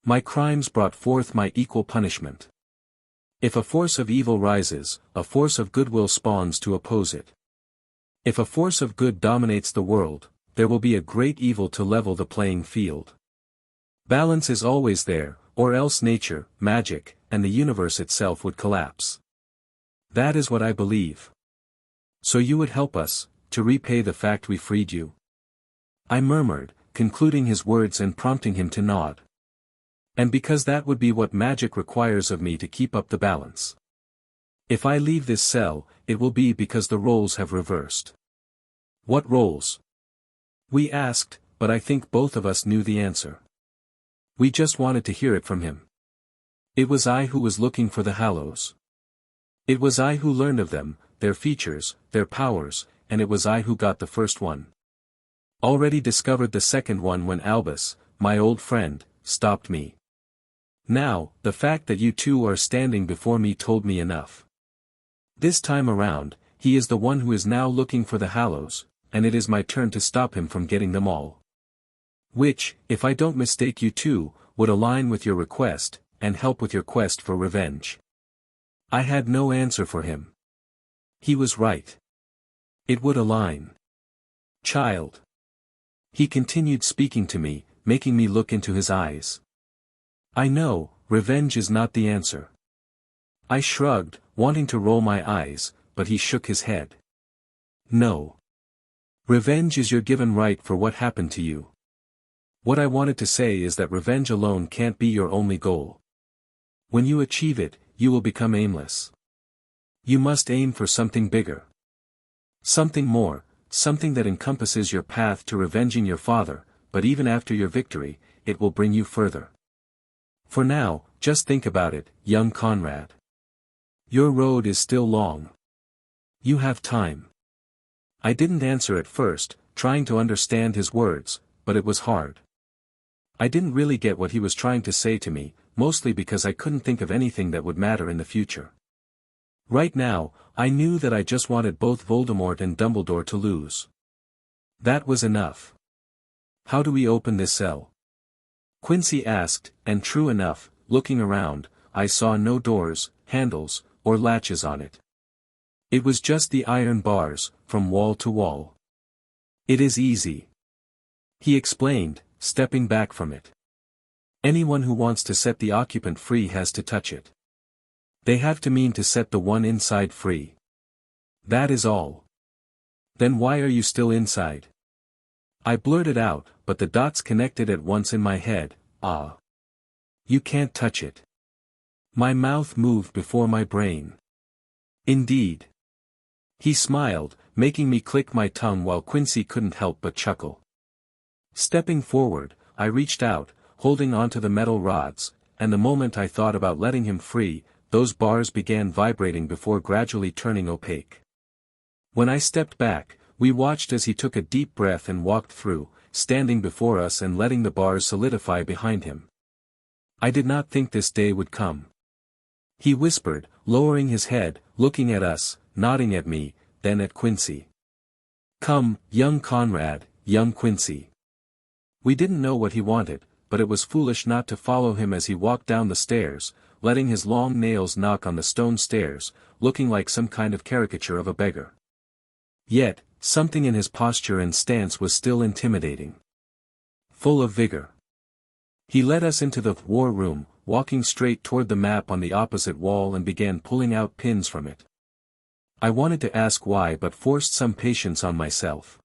[SPEAKER 1] My crimes brought forth my equal punishment. If a force of evil rises, a force of goodwill spawns to oppose it. If a force of good dominates the world, there will be a great evil to level the playing field. Balance is always there, or else nature, magic, and the universe itself would collapse. That is what I believe. So you would help us, to repay the fact we freed you? I murmured, concluding his words and prompting him to nod. And because that would be what magic requires of me to keep up the balance. If I leave this cell, it will be because the roles have reversed. What roles? We asked, but I think both of us knew the answer. We just wanted to hear it from him. It was I who was looking for the Hallows. It was I who learned of them, their features, their powers, and it was I who got the first one. Already discovered the second one when Albus, my old friend, stopped me. Now, the fact that you two are standing before me told me enough. This time around, he is the one who is now looking for the Hallows, and it is my turn to stop him from getting them all. Which, if I don't mistake you two, would align with your request, and help with your quest for revenge. I had no answer for him. He was right. It would align. Child. He continued speaking to me, making me look into his eyes. I know, revenge is not the answer. I shrugged, wanting to roll my eyes, but he shook his head. No. Revenge is your given right for what happened to you. What I wanted to say is that revenge alone can't be your only goal. When you achieve it, you will become aimless. You must aim for something bigger. Something more, something that encompasses your path to revenging your father, but even after your victory, it will bring you further. For now, just think about it, young Conrad. Your road is still long. You have time. I didn't answer at first, trying to understand his words, but it was hard. I didn't really get what he was trying to say to me, mostly because I couldn't think of anything that would matter in the future. Right now, I knew that I just wanted both Voldemort and Dumbledore to lose. That was enough. How do we open this cell? Quincy asked, and true enough, looking around, I saw no doors, handles, or latches on it. It was just the iron bars, from wall to wall. It is easy. He explained, stepping back from it. Anyone who wants to set the occupant free has to touch it. They have to mean to set the one inside free. That is all. Then why are you still inside? I blurted out, but the dots connected at once in my head. Ah. You can't touch it. My mouth moved before my brain. Indeed. He smiled, making me click my tongue while Quincy couldn't help but chuckle. Stepping forward, I reached out, holding onto the metal rods, and the moment I thought about letting him free, those bars began vibrating before gradually turning opaque. When I stepped back, we watched as he took a deep breath and walked through, standing before us and letting the bars solidify behind him. I did not think this day would come. He whispered, lowering his head, looking at us, nodding at me, then at Quincy. Come, young Conrad, young Quincy. We didn't know what he wanted, but it was foolish not to follow him as he walked down the stairs, letting his long nails knock on the stone stairs, looking like some kind of caricature of a beggar. Yet, something in his posture and stance was still intimidating. Full of vigor. He led us into the war room, walking straight toward the map on the opposite wall and began pulling out pins from it. I wanted to ask why but forced some patience on myself.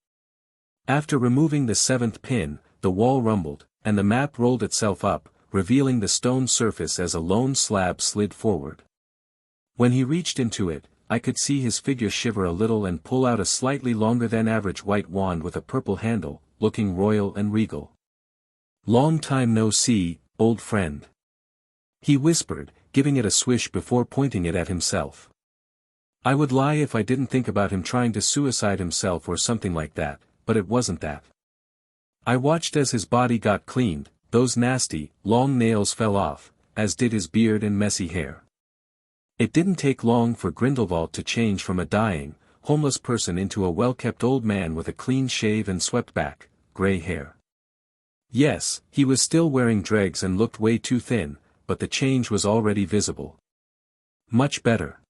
[SPEAKER 1] After removing the 7th pin, the wall rumbled, and the map rolled itself up, revealing the stone surface as a lone slab slid forward. When he reached into it, I could see his figure shiver a little and pull out a slightly longer than average white wand with a purple handle, looking royal and regal. Long time no see, old friend. He whispered, giving it a swish before pointing it at himself. I would lie if I didn't think about him trying to suicide himself or something like that, but it wasn't that. I watched as his body got cleaned, those nasty, long nails fell off, as did his beard and messy hair. It didn't take long for Grindelwald to change from a dying, homeless person into a well-kept old man with a clean shave and swept-back, grey hair. Yes, he was still wearing dregs and looked way too thin, but the change was already visible. Much better.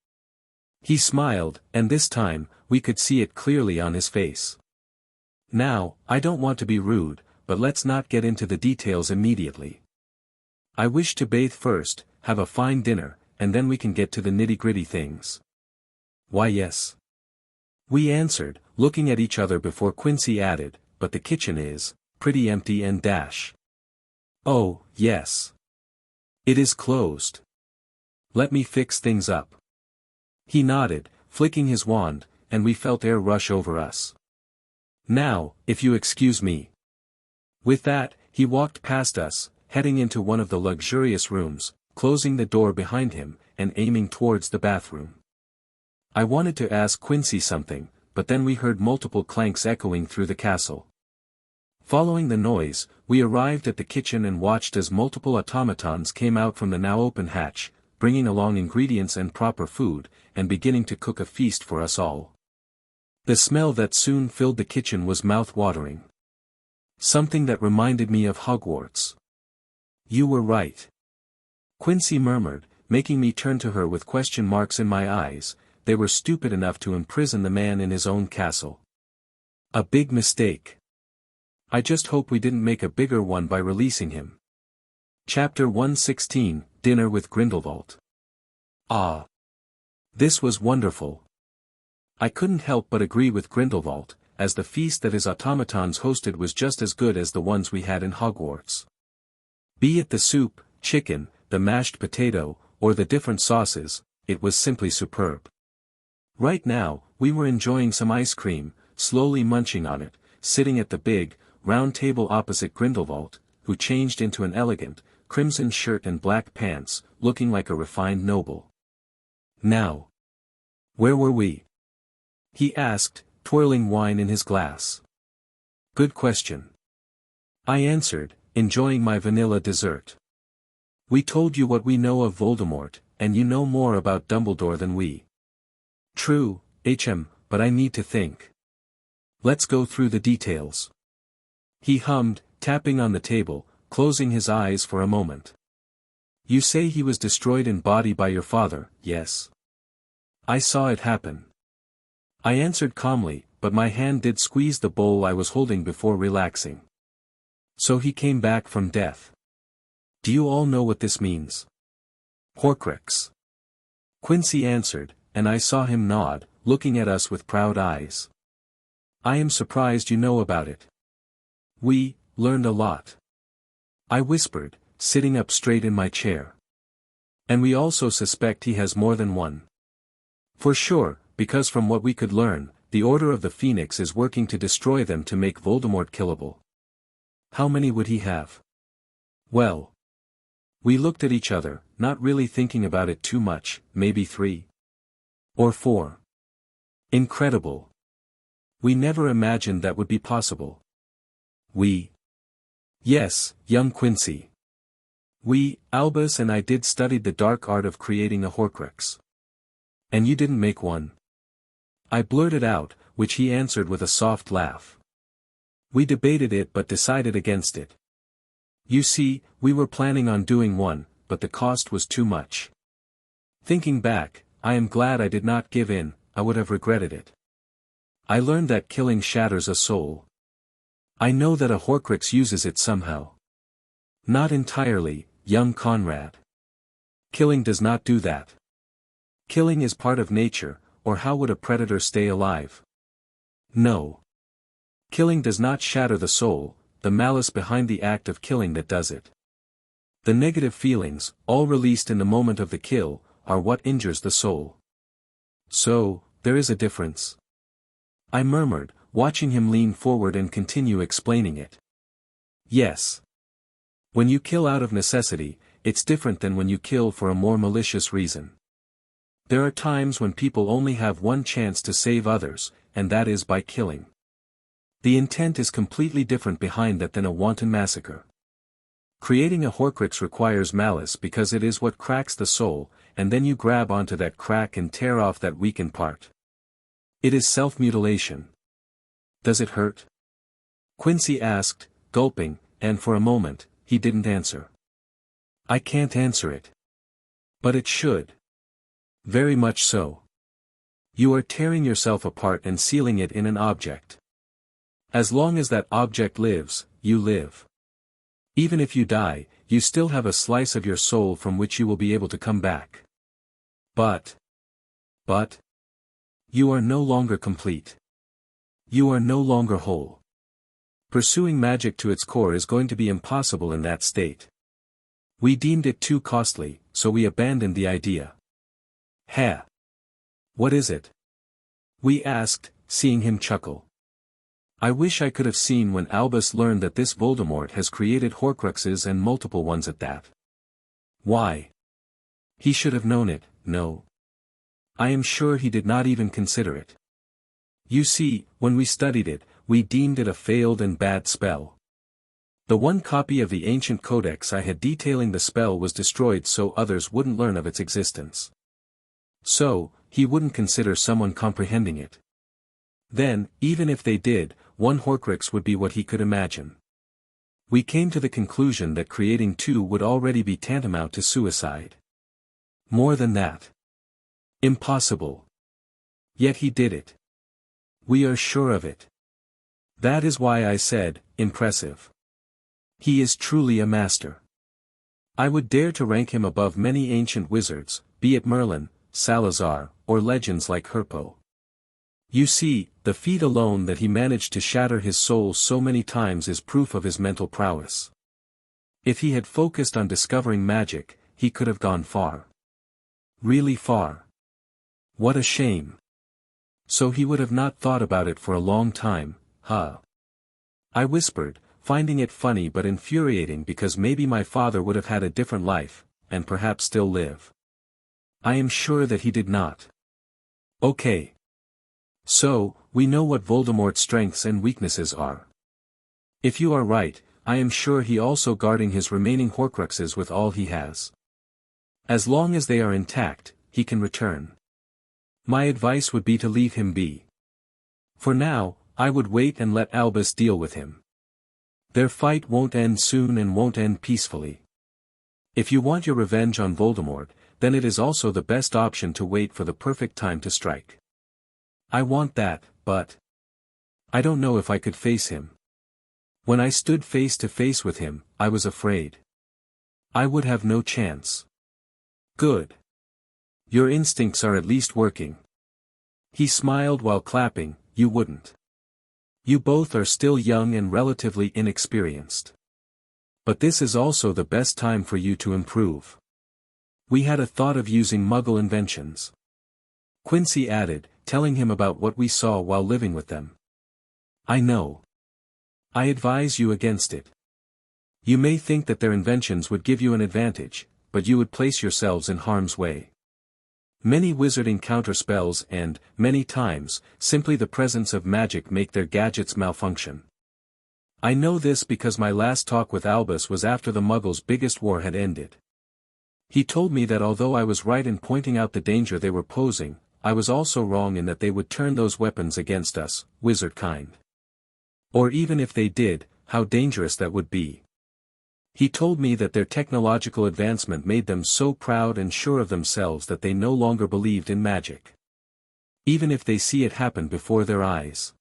[SPEAKER 1] He smiled, and this time, we could see it clearly on his face. Now, I don't want to be rude, but let's not get into the details immediately. I wish to bathe first, have a fine dinner, and then we can get to the nitty-gritty things. Why yes. We answered, looking at each other before Quincy added, but the kitchen is pretty empty and dash. Oh, yes. It is closed. Let me fix things up. He nodded, flicking his wand, and we felt air rush over us. Now, if you excuse me. With that, he walked past us, heading into one of the luxurious rooms, closing the door behind him, and aiming towards the bathroom. I wanted to ask Quincy something, but then we heard multiple clanks echoing through the castle. Following the noise, we arrived at the kitchen and watched as multiple automatons came out from the now open hatch, bringing along ingredients and proper food, and beginning to cook a feast for us all. The smell that soon filled the kitchen was mouth-watering. Something that reminded me of Hogwarts. You were right. Quincy murmured, making me turn to her with question marks in my eyes. They were stupid enough to imprison the man in his own castle. A big mistake. I just hope we didn't make a bigger one by releasing him. Chapter 116, Dinner with Grindelwald. Ah. This was wonderful. I couldn't help but agree with Grindelwald, as the feast that his automatons hosted was just as good as the ones we had in Hogwarts. Be it the soup, chicken, the mashed potato, or the different sauces, it was simply superb. Right now, we were enjoying some ice cream, slowly munching on it, sitting at the big, round table opposite Grindelwald, who changed into an elegant, crimson shirt and black pants, looking like a refined noble. Now. Where were we? He asked, twirling wine in his glass. Good question. I answered, enjoying my vanilla dessert. We told you what we know of Voldemort, and you know more about Dumbledore than we. True, but I need to think. Let's go through the details. He hummed, tapping on the table, closing his eyes for a moment. You say he was destroyed in body by your father, yes? I saw it happen. I answered calmly, but my hand did squeeze the bowl I was holding before relaxing. So he came back from death. Do you all know what this means? Horcrux. Quincy answered, and I saw him nod, looking at us with proud eyes. I am surprised you know about it. We, learned a lot. I whispered, sitting up straight in my chair. And we also suspect he has more than one. For sure, because from what we could learn, the Order of the Phoenix is working to destroy them to make Voldemort killable. How many would he have? Well. We looked at each other, not really thinking about it too much, maybe 3. Or 4. Incredible. We never imagined that would be possible. We. Yes, young Quincy. We, Albus and I did studied the dark art of creating a Horcrux. And you didn't make one? I blurted out, which he answered with a soft laugh. We debated it but decided against it. You see, we were planning on doing one, but the cost was too much. Thinking back, I am glad I did not give in, I would have regretted it. I learned that killing shatters a soul. I know that a Horcrux uses it somehow. Not entirely, young Conrad. Killing does not do that. Killing is part of nature, or how would a predator stay alive? No. Killing does not shatter the soul, the malice behind the act of killing that does it. The negative feelings, all released in the moment of the kill, are what injures the soul. So, there is a difference. I murmured, watching him lean forward and continue explaining it. Yes. When you kill out of necessity, it's different than when you kill for a more malicious reason. There are times when people only have one chance to save others, and that is by killing. The intent is completely different behind that than a wanton massacre. Creating a Horcrux requires malice because it is what cracks the soul, and then you grab onto that crack and tear off that weakened part. It is self-mutilation. Does it hurt? Quincy asked, gulping, and for a moment, he didn't answer. I can't answer it. But it should. Very much so. You are tearing yourself apart and sealing it in an object. As long as that object lives, you live. Even if you die, you still have a slice of your soul from which you will be able to come back. But, you are no longer complete. You are no longer whole. Pursuing magic to its core is going to be impossible in that state. We deemed it too costly, so we abandoned the idea. Heh. What is it? We asked, seeing him chuckle. I wish I could have seen when Albus learned that this Voldemort has created Horcruxes and multiple ones at that. Why? He should have known it, no. I am sure he did not even consider it. You see, when we studied it, we deemed it a failed and bad spell. The one copy of the ancient codex I had detailing the spell was destroyed so others wouldn't learn of its existence. So, he wouldn't consider someone comprehending it. Then, even if they did, one Horcrux would be what he could imagine. We came to the conclusion that creating two would already be tantamount to suicide. More than that. Impossible. Yet he did it. We are sure of it. That is why I said, impressive. He is truly a master. I would dare to rank him above many ancient wizards, be it Merlin, Salazar, or legends like Herpo. You see, the feat alone that he managed to shatter his soul so many times is proof of his mental prowess. If he had focused on discovering magic, he could have gone far. Really far. What a shame. So he would have not thought about it for a long time, huh? I whispered, finding it funny but infuriating because maybe my father would have had a different life, and perhaps still live. I am sure that he did not. Okay. So, we know what Voldemort's strengths and weaknesses are. If you are right, I am sure he also guarding his remaining Horcruxes with all he has. As long as they are intact, he can return. My advice would be to leave him be. For now, I would wait and let Albus deal with him. Their fight won't end soon and won't end peacefully. If you want your revenge on Voldemort, then it is also the best option to wait for the perfect time to strike. I want that, but I don't know if I could face him. When I stood face to face with him, I was afraid. I would have no chance. Good. Your instincts are at least working. He smiled while clapping, you wouldn't. You both are still young and relatively inexperienced. But this is also the best time for you to improve. We had a thought of using Muggle inventions. Quincy added, telling him about what we saw while living with them. I know. I advise you against it. You may think that their inventions would give you an advantage, but you would place yourselves in harm's way. Many wizarding counterspells and, many times, simply the presence of magic make their gadgets malfunction. I know this because my last talk with Albus was after the Muggles' biggest war had ended. He told me that although I was right in pointing out the danger they were posing, I was also wrong in that they would turn those weapons against us, wizard kind. Or even if they did, how dangerous that would be. He told me that their technological advancement made them so proud and sure of themselves that they no longer believed in magic. Even if they see it happen before their eyes.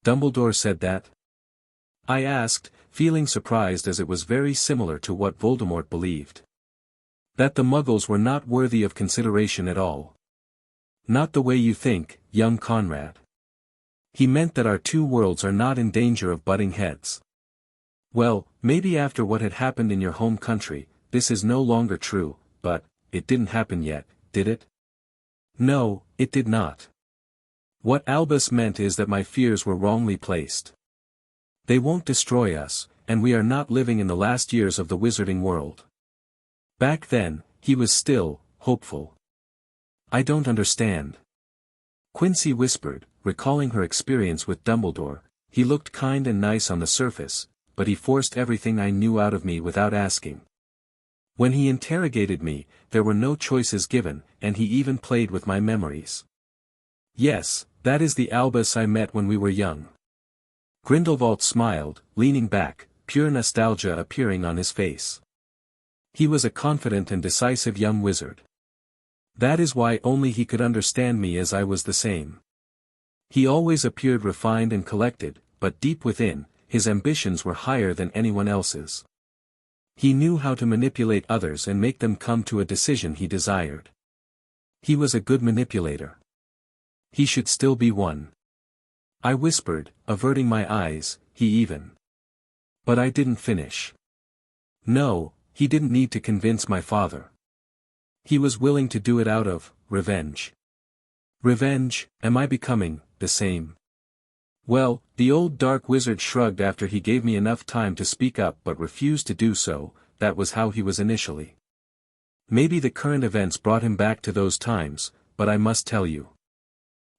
[SPEAKER 1] Dumbledore said that? I asked, feeling surprised as it was very similar to what Voldemort believed. That the Muggles were not worthy of consideration at all. Not the way you think, young Conrad. He meant that our two worlds are not in danger of butting heads. Well, maybe after what had happened in your home country, this is no longer true, but, it didn't happen yet, did it? No, it did not. What Albus meant is that my fears were wrongly placed. They won't destroy us, and we are not living in the last years of the wizarding world. Back then, he was still, hopeful. I don't understand. Quincy whispered, recalling her experience with Dumbledore. He looked kind and nice on the surface, but he forced everything I knew out of me without asking. When he interrogated me, there were no choices given, and he even played with my memories. Yes, that is the Albus I met when we were young. Grindelwald smiled, leaning back, pure nostalgia appearing on his face. He was a confident and decisive young wizard. That is why only he could understand me, as I was the same. He always appeared refined and collected, but deep within, his ambitions were higher than anyone else's. He knew how to manipulate others and make them come to a decision he desired. He was a good manipulator. He should still be one. I whispered, averting my eyes, he even. But I didn't finish. No, he didn't need to convince my father. He was willing to do it out of revenge. Revenge, am I becoming the same? Well, the old dark wizard shrugged after he gave me enough time to speak up but refused to do so. That was how he was initially. Maybe the current events brought him back to those times, but I must tell you.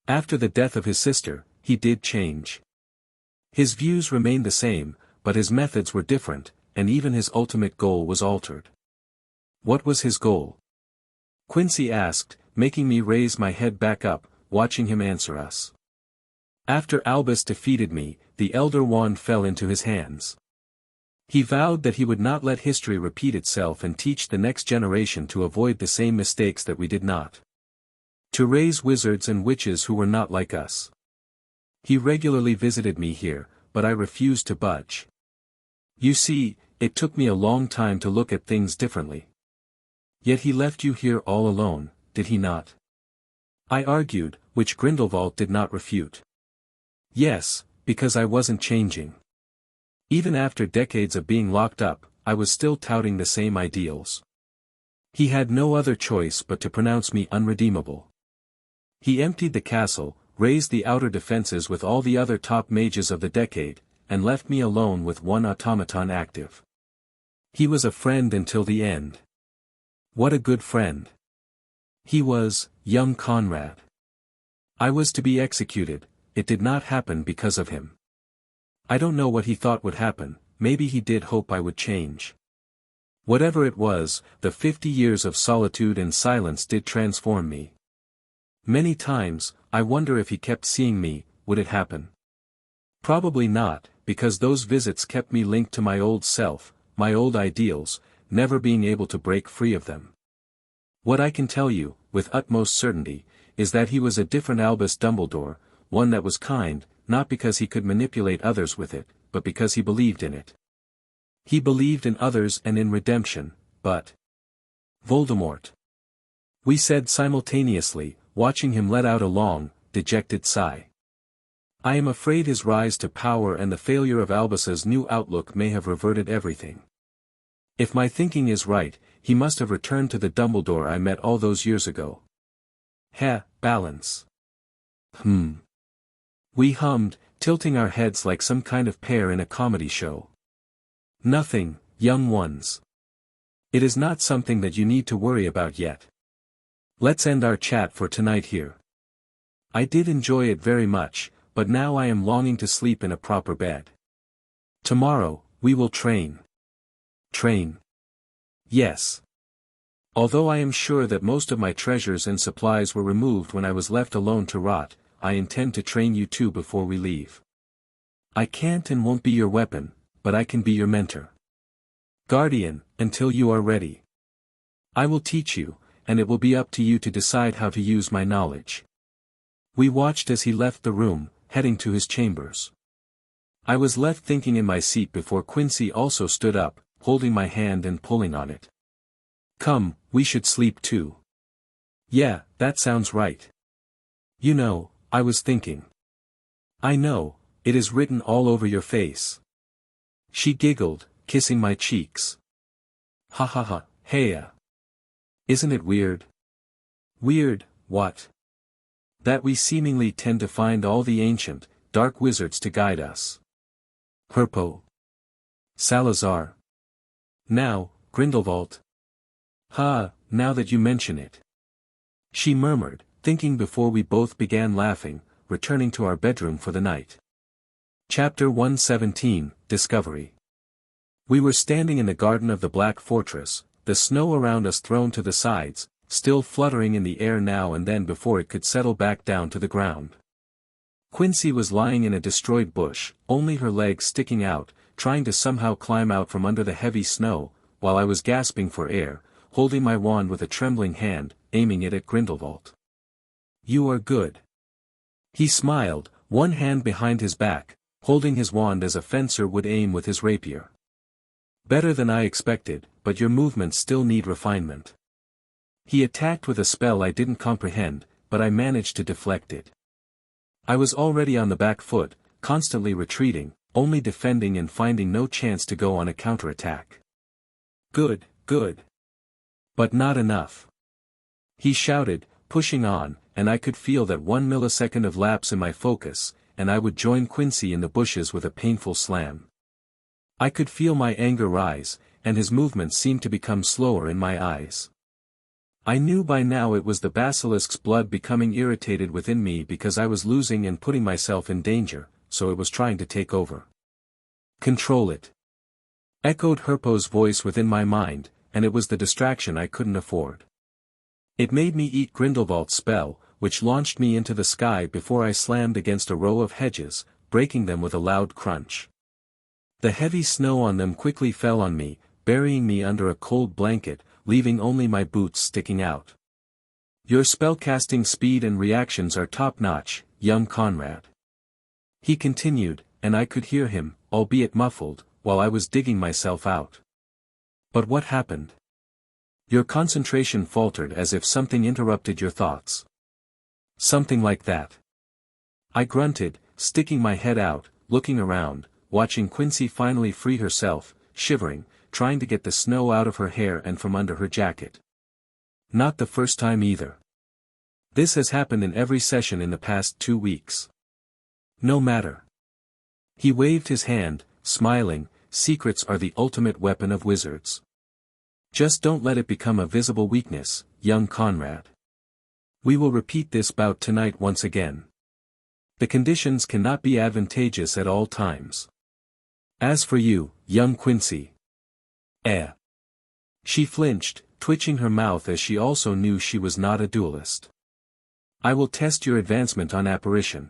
[SPEAKER 1] After the death of his sister, he did change. His views remained the same, but his methods were different, and even his ultimate goal was altered. What was his goal? Quincy asked, making me raise my head back up, watching him answer us. After Albus defeated me, the Elder Wand fell into his hands. He vowed that he would not let history repeat itself and teach the next generation to avoid the same mistakes that we did not. To raise wizards and witches who were not like us. He regularly visited me here, but I refused to budge. You see, it took me a long time to look at things differently. Yet he left you here all alone, did he not? I argued, which Grindelwald did not refute. Yes, because I wasn't changing. Even after decades of being locked up, I was still touting the same ideals. He had no other choice but to pronounce me unredeemable. He emptied the castle, raised the outer defenses with all the other top mages of the decade, and left me alone with one automaton active. He was a friend until the end. What a good friend. He was, young Conrad. I was to be executed, it did not happen because of him. I don't know what he thought would happen, maybe he did hope I would change. Whatever it was, the 50 years of solitude and silence did transform me. Many times, I wonder if he kept seeing me, would it happen? Probably not, because those visits kept me linked to my old self, my old ideals, never being able to break free of them. What I can tell you, with utmost certainty, is that he was a different Albus Dumbledore, one that was kind, not because he could manipulate others with it, but because he believed in it. He believed in others and in redemption, but Voldemort. We said simultaneously, watching him let out a long, dejected sigh. I am afraid his rise to power and the failure of Albus's new outlook may have reverted everything. If my thinking is right, he must have returned to the Dumbledore I met all those years ago. Balance. We hummed, tilting our heads like some kind of pair in a comedy show. Nothing, young ones. It is not something that you need to worry about yet. Let's end our chat for tonight here. I did enjoy it very much, but now I am longing to sleep in a proper bed. Tomorrow, we will train. Train. Yes. Although I am sure that most of my treasures and supplies were removed when I was left alone to rot, I intend to train you too before we leave. I can't and won't be your weapon, but I can be your mentor. Guardian, until you are ready. I will teach you, and it will be up to you to decide how to use my knowledge. We watched as he left the room, heading to his chambers. I was left thinking in my seat before Quincy also stood up, holding my hand and pulling on it. Come, we should sleep too. Yeah, that sounds right. You know, I was thinking. I know, it is written all over your face. She giggled, kissing my cheeks. Ha ha ha, heya. Isn't it weird? Weird, what? That we seemingly tend to find all the ancient, dark wizards to guide us. Herpo. Salazar. Now, Grindelwald. Now that you mention it. She murmured, thinking before we both began laughing, returning to our bedroom for the night. Chapter 117, Discovery. We were standing in the garden of the Black Fortress, the snow around us thrown to the sides, still fluttering in the air now and then before it could settle back down to the ground. Quincy was lying in a destroyed bush, only her legs sticking out, trying to somehow climb out from under the heavy snow, while I was gasping for air, holding my wand with a trembling hand, aiming it at Grindelwald. You are good. He smiled, one hand behind his back, holding his wand as a fencer would aim with his rapier. Better than I expected, but your movements still need refinement. He attacked with a spell I didn't comprehend, but I managed to deflect it. I was already on the back foot, constantly retreating, only defending and finding no chance to go on a counterattack. Good. But not enough. He shouted, pushing on, and I could feel that 1 millisecond of lapse in my focus, and I would join Quincy in the bushes with a painful slam. I could feel my anger rise, and his movements seemed to become slower in my eyes. I knew by now it was the basilisk's blood becoming irritated within me because I was losing and putting myself in danger, so it was trying to take over. Control it. Echoed Herpo's voice within my mind, and it was the distraction I couldn't afford. It made me eat Grindelwald's spell, which launched me into the sky before I slammed against a row of hedges, breaking them with a loud crunch. The heavy snow on them quickly fell on me, burying me under a cold blanket, leaving only my boots sticking out. Your spellcasting speed and reactions are top-notch, young Conrad. He continued, and I could hear him, albeit muffled, while I was digging myself out. But what happened? Your concentration faltered as if something interrupted your thoughts. Something like that. I grunted, sticking my head out, looking around, watching Quincy finally free herself, shivering, trying to get the snow out of her hair and from under her jacket. Not the first time either. This has happened in every session in the past 2 weeks. No matter. He waved his hand, smiling. Secrets are the ultimate weapon of wizards. Just don't let it become a visible weakness, young Conrad. We will repeat this bout tonight once again. The conditions cannot be advantageous at all times. As for you, young Quincy. She flinched, twitching her mouth as she also knew she was not a duelist. I will test your advancement on apparition.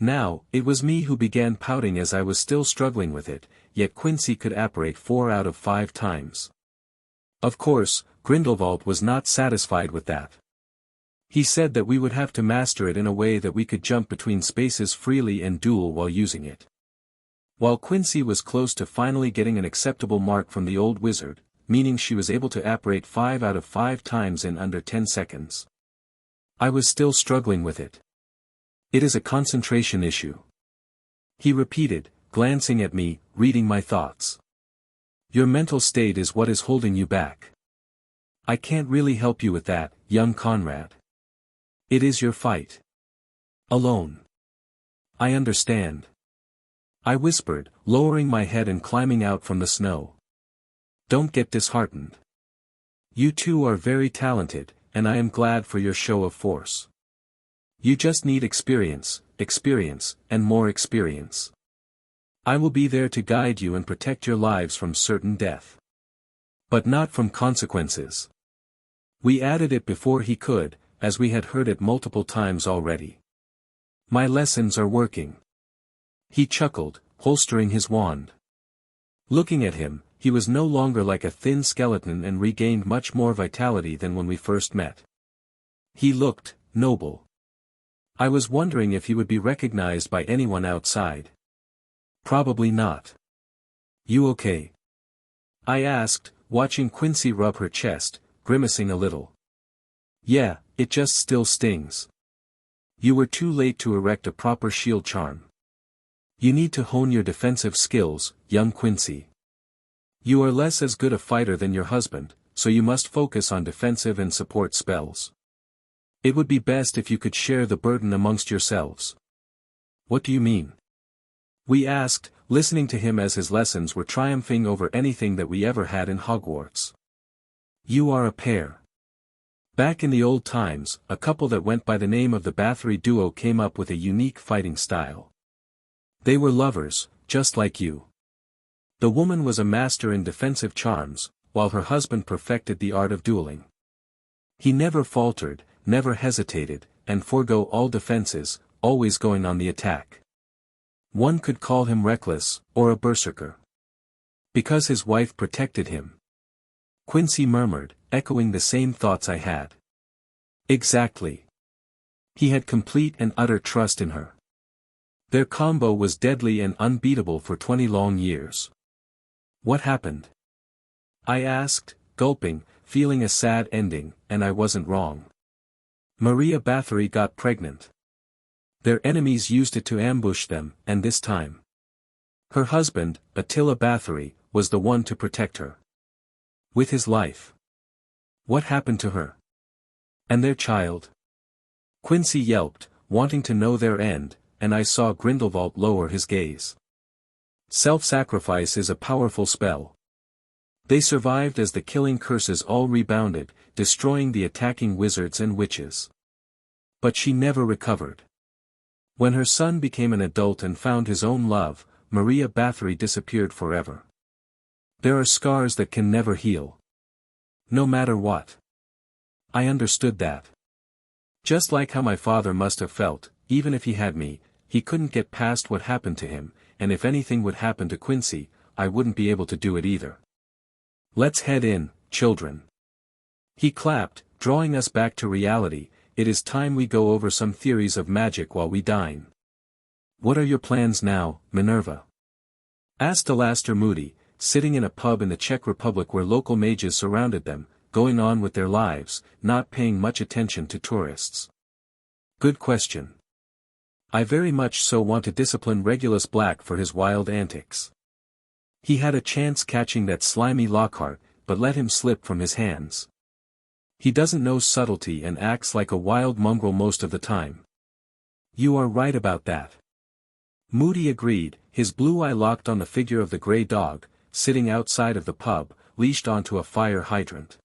[SPEAKER 1] Now, it was me who began pouting as I was still struggling with it, yet Quincy could apparate 4 out of 5 times. Of course, Grindelwald was not satisfied with that. He said that we would have to master it in a way that we could jump between spaces freely and duel while using it. While Quincy was close to finally getting an acceptable mark from the old wizard, meaning she was able to apparate 5 out of 5 times in under 10 seconds. I was still struggling with it. It is a concentration issue. He repeated, glancing at me, reading my thoughts. Your mental state is what is holding you back. I can't really help you with that, young Conrad. It is your fight. Alone. I understand. I whispered, lowering my head and climbing out from the snow. Don't get disheartened. You two are very talented, and I am glad for your show of force. You just need experience, and more experience. I will be there to guide you and protect your lives from certain death. But not from consequences. We added it before he could, as we had heard it multiple times already. My lessons are working. He chuckled, holstering his wand. Looking at him, he was no longer like a thin skeleton and regained much more vitality than when we first met. He looked noble. I was wondering if he would be recognized by anyone outside. Probably not. You okay? I asked, watching Quincy rub her chest, grimacing a little. Yeah, it just still stings. You were too late to erect a proper shield charm. You need to hone your defensive skills, young Quincy. You are less as good a fighter than your husband, so you must focus on defensive and support spells. It would be best if you could share the burden amongst yourselves. What do you mean? We asked, listening to him as his lessons were triumphing over anything that we ever had in Hogwarts. You are a pair. Back in the old times, a couple that went by the name of the Bathory duo came up with a unique fighting style. They were lovers, just like you. The woman was a master in defensive charms, while her husband perfected the art of dueling. He never faltered, never hesitated, and forego all defenses, always going on the attack. One could call him reckless, or a berserker. Because his wife protected him. Quincy murmured, echoing the same thoughts I had. Exactly. He had complete and utter trust in her. Their combo was deadly and unbeatable for 20 long years. What happened? I asked, gulping, feeling a sad ending, and I wasn't wrong. Maria Bathory got pregnant. Their enemies used it to ambush them, and this time. Her husband, Attila Bathory, was the one to protect her. With his life. What happened to her? And their child? Quincy yelped, wanting to know their end, and I saw Grindelwald lower his gaze. Self-sacrifice is a powerful spell. They survived as the killing curses all rebounded, destroying the attacking wizards and witches. But she never recovered. When her son became an adult and found his own love, Maria Bathory disappeared forever. There are scars that can never heal. No matter what. I understood that. Just like how my father must have felt, even if he had me, he couldn't get past what happened to him, and if anything would happen to Quincy, I wouldn't be able to do it either. Let's head in, children. He clapped, drawing us back to reality. It is time we go over some theories of magic while we dine. What are your plans now, Minerva? Asked Alastair Moody, sitting in a pub in the Czech Republic where local mages surrounded them, going on with their lives, not paying much attention to tourists. Good question. I very much so want to discipline Regulus Black for his wild antics. He had a chance catching that slimy Lockhart, but let him slip from his hands. He doesn't know subtlety and acts like a wild mongrel most of the time. You are right about that. Moody agreed, his blue eye locked on the figure of the grey dog, sitting outside of the pub, leashed onto a fire hydrant.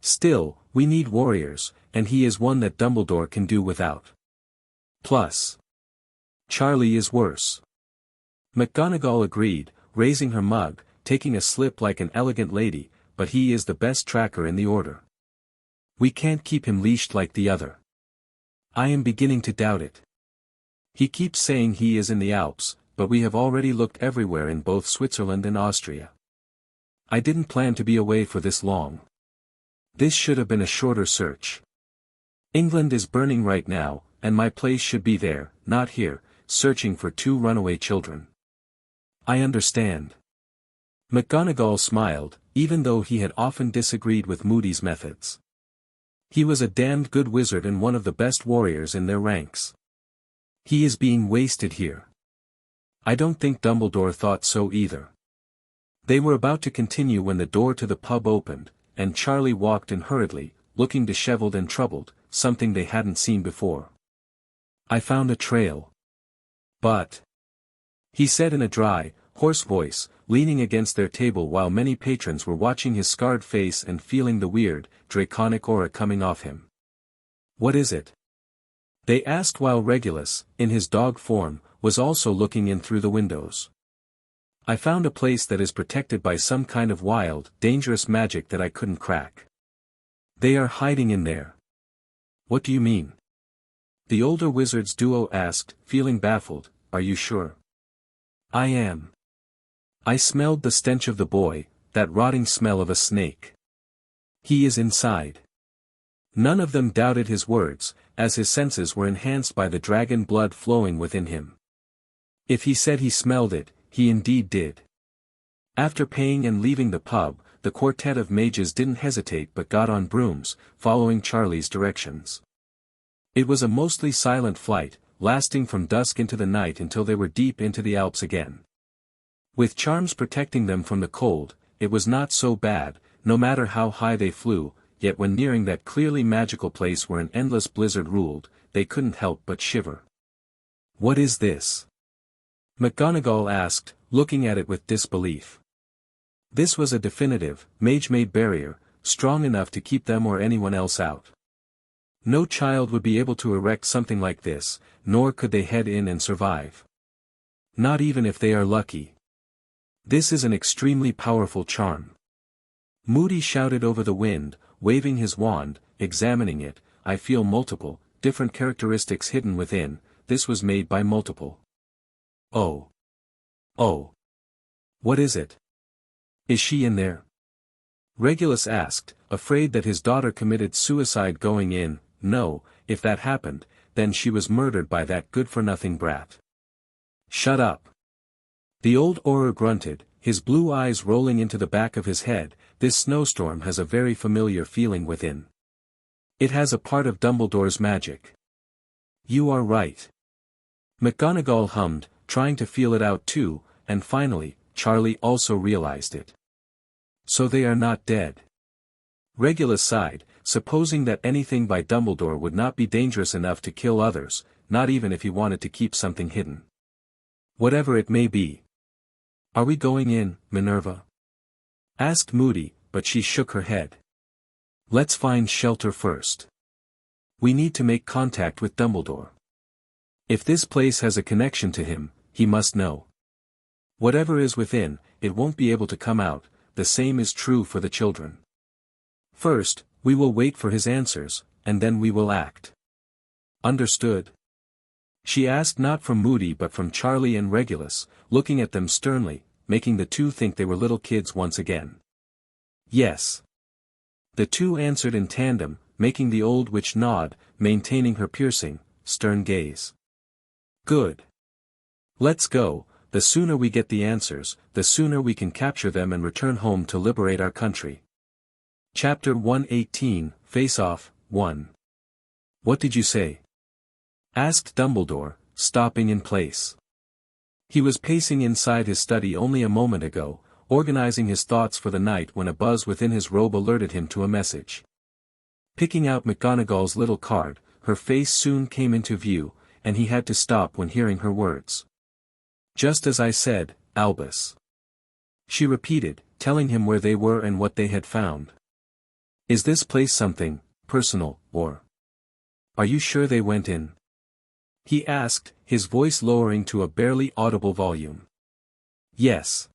[SPEAKER 1] Still, we need warriors, and he is one that Dumbledore can do without. Plus, Charlie is worse. McGonagall agreed, raising her mug, taking a slip like an elegant lady, but he is the best tracker in the order. We can't keep him leashed like the other. I am beginning to doubt it. He keeps saying he is in the Alps, but we have already looked everywhere in both Switzerland and Austria. I didn't plan to be away for this long. This should have been a shorter search. England is burning right now, and my place should be there, not here, searching for 2 runaway children. I understand. McGonagall smiled, even though he had often disagreed with Moody's methods. He was a damned good wizard and one of the best warriors in their ranks. He is being wasted here. I don't think Dumbledore thought so either. They were about to continue when the door to the pub opened, and Charlie walked in hurriedly, looking disheveled and troubled, something they hadn't seen before. I found a trail. But, he said in a dry, hoarse voice, leaning against their table while many patrons were watching his scarred face and feeling the weird, draconic aura coming off him. What is it? They asked while Regulus, in his dog form, was also looking in through the windows. I found a place that is protected by some kind of wild, dangerous magic that I couldn't crack. They are hiding in there. What do you mean? The older wizards duo asked, feeling baffled. Are you sure? I am. I smelled the stench of the boy, that rotting smell of a snake. He is inside. None of them doubted his words, as his senses were enhanced by the dragon blood flowing within him. If he said he smelled it, he indeed did. After paying and leaving the pub, the quartet of mages didn't hesitate but got on brooms, following Charlie's directions. It was a mostly silent flight, lasting from dusk into the night until they were deep into the Alps again. With charms protecting them from the cold, it was not so bad, no matter how high they flew, yet when nearing that clearly magical place where an endless blizzard ruled, they couldn't help but shiver. What is this? McGonagall asked, looking at it with disbelief. This was a definitive, mage-made barrier, strong enough to keep them or anyone else out. No child would be able to erect something like this, nor could they head in and survive. Not even if they are lucky. This is an extremely powerful charm. Moody shouted over the wind, waving his wand, examining it. I feel multiple, different characteristics hidden within. This was made by multiple. Oh. Oh. What is it? Is she in there? Regulus asked, afraid that his daughter committed suicide going in. No, if that happened, then she was murdered by that good-for-nothing brat. Shut up. The old Auror grunted, his blue eyes rolling into the back of his head. This snowstorm has a very familiar feeling within. It has a part of Dumbledore's magic. You are right. McGonagall hummed, trying to feel it out too, and finally, Charlie also realized it. So they are not dead. Regulus sighed, supposing that anything by Dumbledore would not be dangerous enough to kill others, not even if he wanted to keep something hidden. Whatever it may be. Are we going in, Minerva? Asked Moody, but she shook her head. Let's find shelter first. We need to make contact with Dumbledore. If this place has a connection to him, he must know. Whatever is within, it won't be able to come out. The same is true for the children. First, we will wait for his answers, and then we will act. Understood? She asked not from Moody but from Charlie and Regulus, looking at them sternly, making the two think they were little kids once again. Yes. The two answered in tandem, making the old witch nod, maintaining her piercing, stern gaze. Good. Let's go. The sooner we get the answers, the sooner we can capture them and return home to liberate our country. Chapter 118, Face-Off, 1. What did you say? Asked Dumbledore, stopping in place. He was pacing inside his study only a moment ago, organizing his thoughts for the night when a buzz within his robe alerted him to a message. Picking out McGonagall's little card, her face soon came into view, and he had to stop when hearing her words. Just as I said, Albus. She repeated, telling him where they were and what they had found. Is this place something personal, or? Are you sure they went in? He asked, his voice lowering to a barely audible volume. Yes.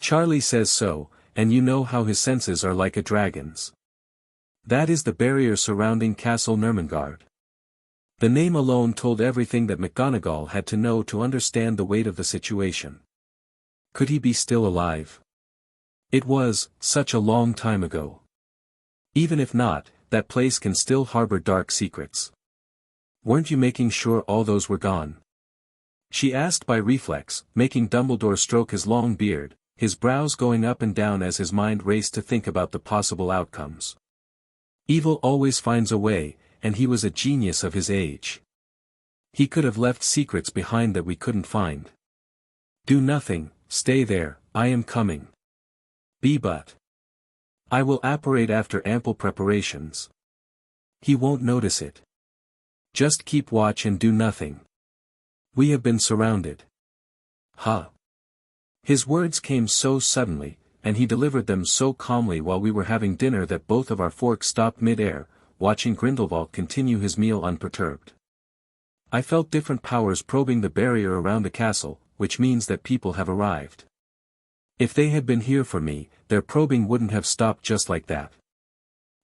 [SPEAKER 1] Charlie says so, and you know how his senses are like a dragon's. That is the barrier surrounding Castle Nermangard. The name alone told everything that McGonagall had to know to understand the weight of the situation. Could he be still alive? It was, such a long time ago. Even if not, that place can still harbor dark secrets. Weren't you making sure all those were gone? She asked by reflex, making Dumbledore stroke his long beard, his brows going up and down as his mind raced to think about the possible outcomes. Evil always finds a way, and he was a genius of his age. He could have left secrets behind that we couldn't find. Do nothing, stay there, I am coming. But. I will apparate after ample preparations. He won't notice it. Just keep watch and do nothing. We have been surrounded. Huh. His words came so suddenly, and he delivered them so calmly while we were having dinner that both of our forks stopped mid-air, watching Grindelwald continue his meal unperturbed. I felt different powers probing the barrier around the castle, which means that people have arrived. If they had been here for me, their probing wouldn't have stopped just like that.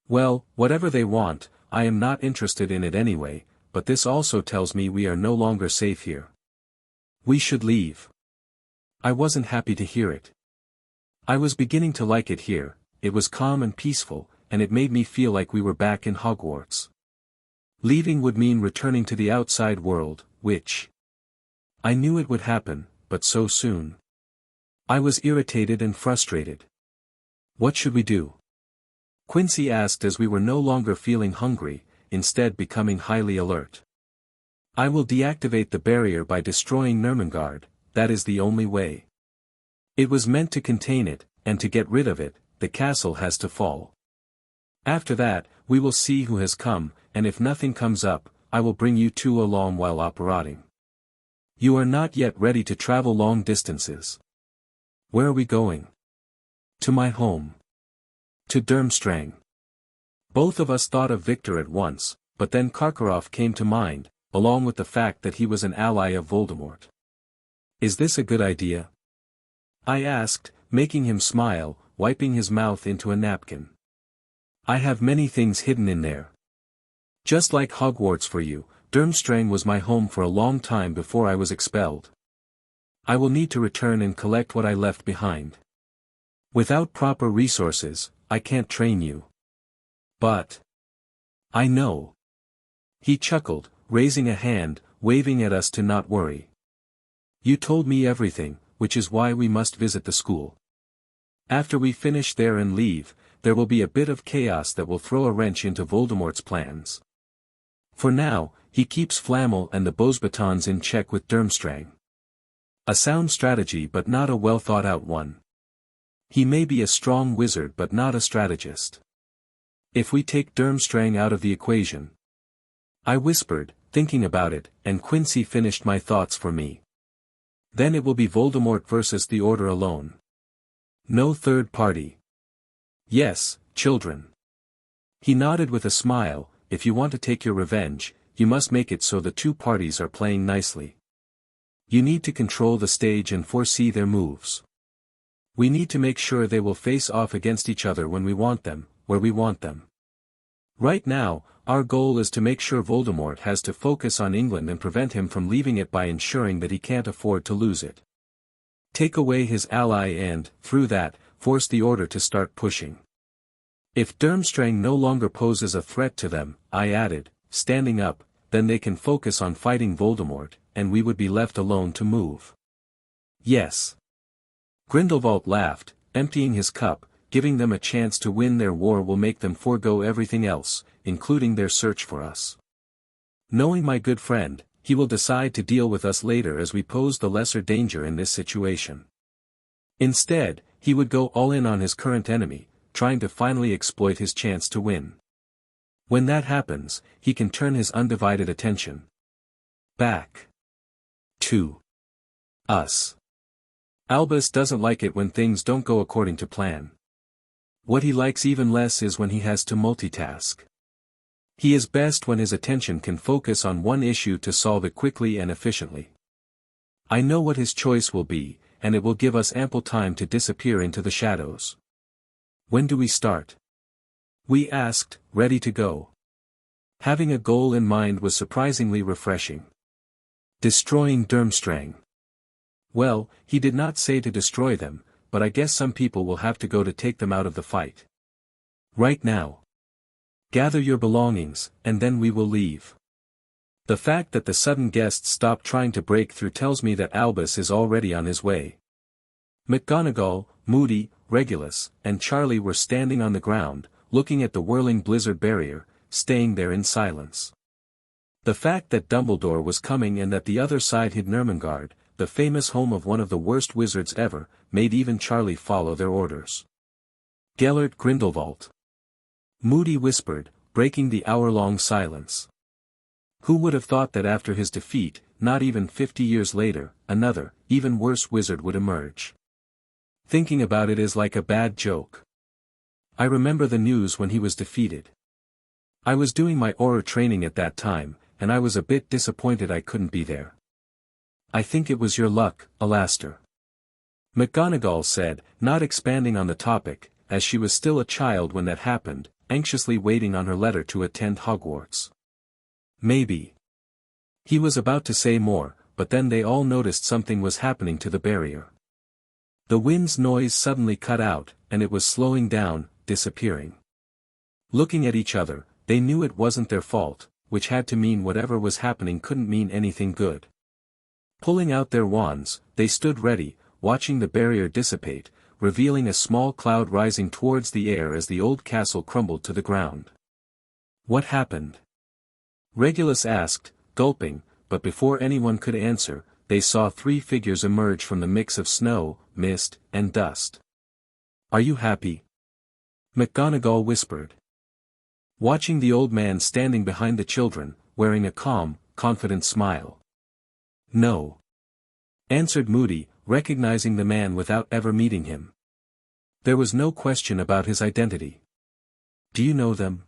[SPEAKER 1] Well, whatever they want, I am not interested in it anyway, but this also tells me we are no longer safe here. We should leave. I wasn't happy to hear it. I was beginning to like it here, it was calm and peaceful, and it made me feel like we were back in Hogwarts. Leaving would mean returning to the outside world, which I knew it would happen, but so soon. I was irritated and frustrated. What should we do? Quincy asked as we were no longer feeling hungry, instead becoming highly alert. I will deactivate the barrier by destroying Nurmengard, that is the only way. It was meant to contain it, and to get rid of it, the castle has to fall. After that, we will see who has come, and if nothing comes up, I will bring you two along while operating. You are not yet ready to travel long distances. Where are we going? To my home. To Durmstrang. Both of us thought of Victor at once, but then Karkaroff came to mind, along with the fact that he was an ally of Voldemort. Is this a good idea? I asked, making him smile, wiping his mouth into a napkin. I have many things hidden in there. Just like Hogwarts for you, Durmstrang was my home for a long time before I was expelled. I will need to return and collect what I left behind. Without proper resources, I can't train you. But I know. He chuckled, raising a hand, waving at us to not worry. You told me everything, which is why we must visit the school. After we finish there and leave, there will be a bit of chaos that will throw a wrench into Voldemort's plans. For now, he keeps Flammel and the Beauxbatons in check with Durmstrang. A sound strategy but not a well thought out one. He may be a strong wizard but not a strategist. If we take Durmstrang out of the equation. I whispered, thinking about it, and Quincy finished my thoughts for me. Then it will be Voldemort versus the Order alone. No third party. Yes, children. He nodded with a smile. If you want to take your revenge, you must make it so the two parties are playing nicely. You need to control the stage and foresee their moves. We need to make sure they will face off against each other when we want them, where we want them. Right now, our goal is to make sure Voldemort has to focus on England and prevent him from leaving it by ensuring that he can't afford to lose it. Take away his ally and, through that, force the Order to start pushing. If Durmstrang no longer poses a threat to them, I added, standing up, then they can focus on fighting Voldemort, and we would be left alone to move. Yes. Grindelwald laughed, emptying his cup, giving them a chance to win their war will make them forego everything else, including their search for us. Knowing my good friend, he will decide to deal with us later as we pose the lesser danger in this situation. Instead, he would go all in on his current enemy, trying to finally exploit his chance to win. When that happens, he can turn his undivided attention back to us. Albus doesn't like it when things don't go according to plan. What he likes even less is when he has to multitask. He is best when his attention can focus on one issue to solve it quickly and efficiently. I know what his choice will be, and it will give us ample time to disappear into the shadows. When do we start? We asked, ready to go. Having a goal in mind was surprisingly refreshing. Destroying Durmstrang. Well, he did not say to destroy them, but I guess some people will have to go to take them out of the fight. Right now. Gather your belongings, and then we will leave. The fact that the sudden guests stopped trying to break through tells me that Albus is already on his way. McGonagall, Moody, Regulus, and Charlie were standing on the ground, looking at the whirling blizzard barrier, staying there in silence. The fact that Dumbledore was coming and that the other side hid Ermengarde, the famous home of one of the worst wizards ever, made even Charlie follow their orders. Gellert Grindelwald. Moody whispered, breaking the hour-long silence. Who would have thought that after his defeat, not even 50 years later, another, even worse wizard would emerge? Thinking about it is like a bad joke. I remember the news when he was defeated. I was doing my Auror training at that time, and I was a bit disappointed I couldn't be there. I think it was your luck, Alastair. McGonagall said, not expanding on the topic, as she was still a child when that happened, anxiously waiting on her letter to attend Hogwarts. Maybe. He was about to say more, but then they all noticed something was happening to the barrier. The wind's noise suddenly cut out, and it was slowing down, disappearing. Looking at each other, they knew it wasn't their fault, which had to mean whatever was happening couldn't mean anything good. Pulling out their wands, they stood ready, watching the barrier dissipate, revealing a small cloud rising towards the air as the old castle crumbled to the ground. What happened? Regulus asked, gulping, but before anyone could answer, they saw 3 figures emerge from the mix of snow, mist, and dust. Are you happy? McGonagall whispered. Watching the old man standing behind the children, wearing a calm, confident smile. No. Answered Moody, recognizing the man without ever meeting him. There was no question about his identity. Do you know them?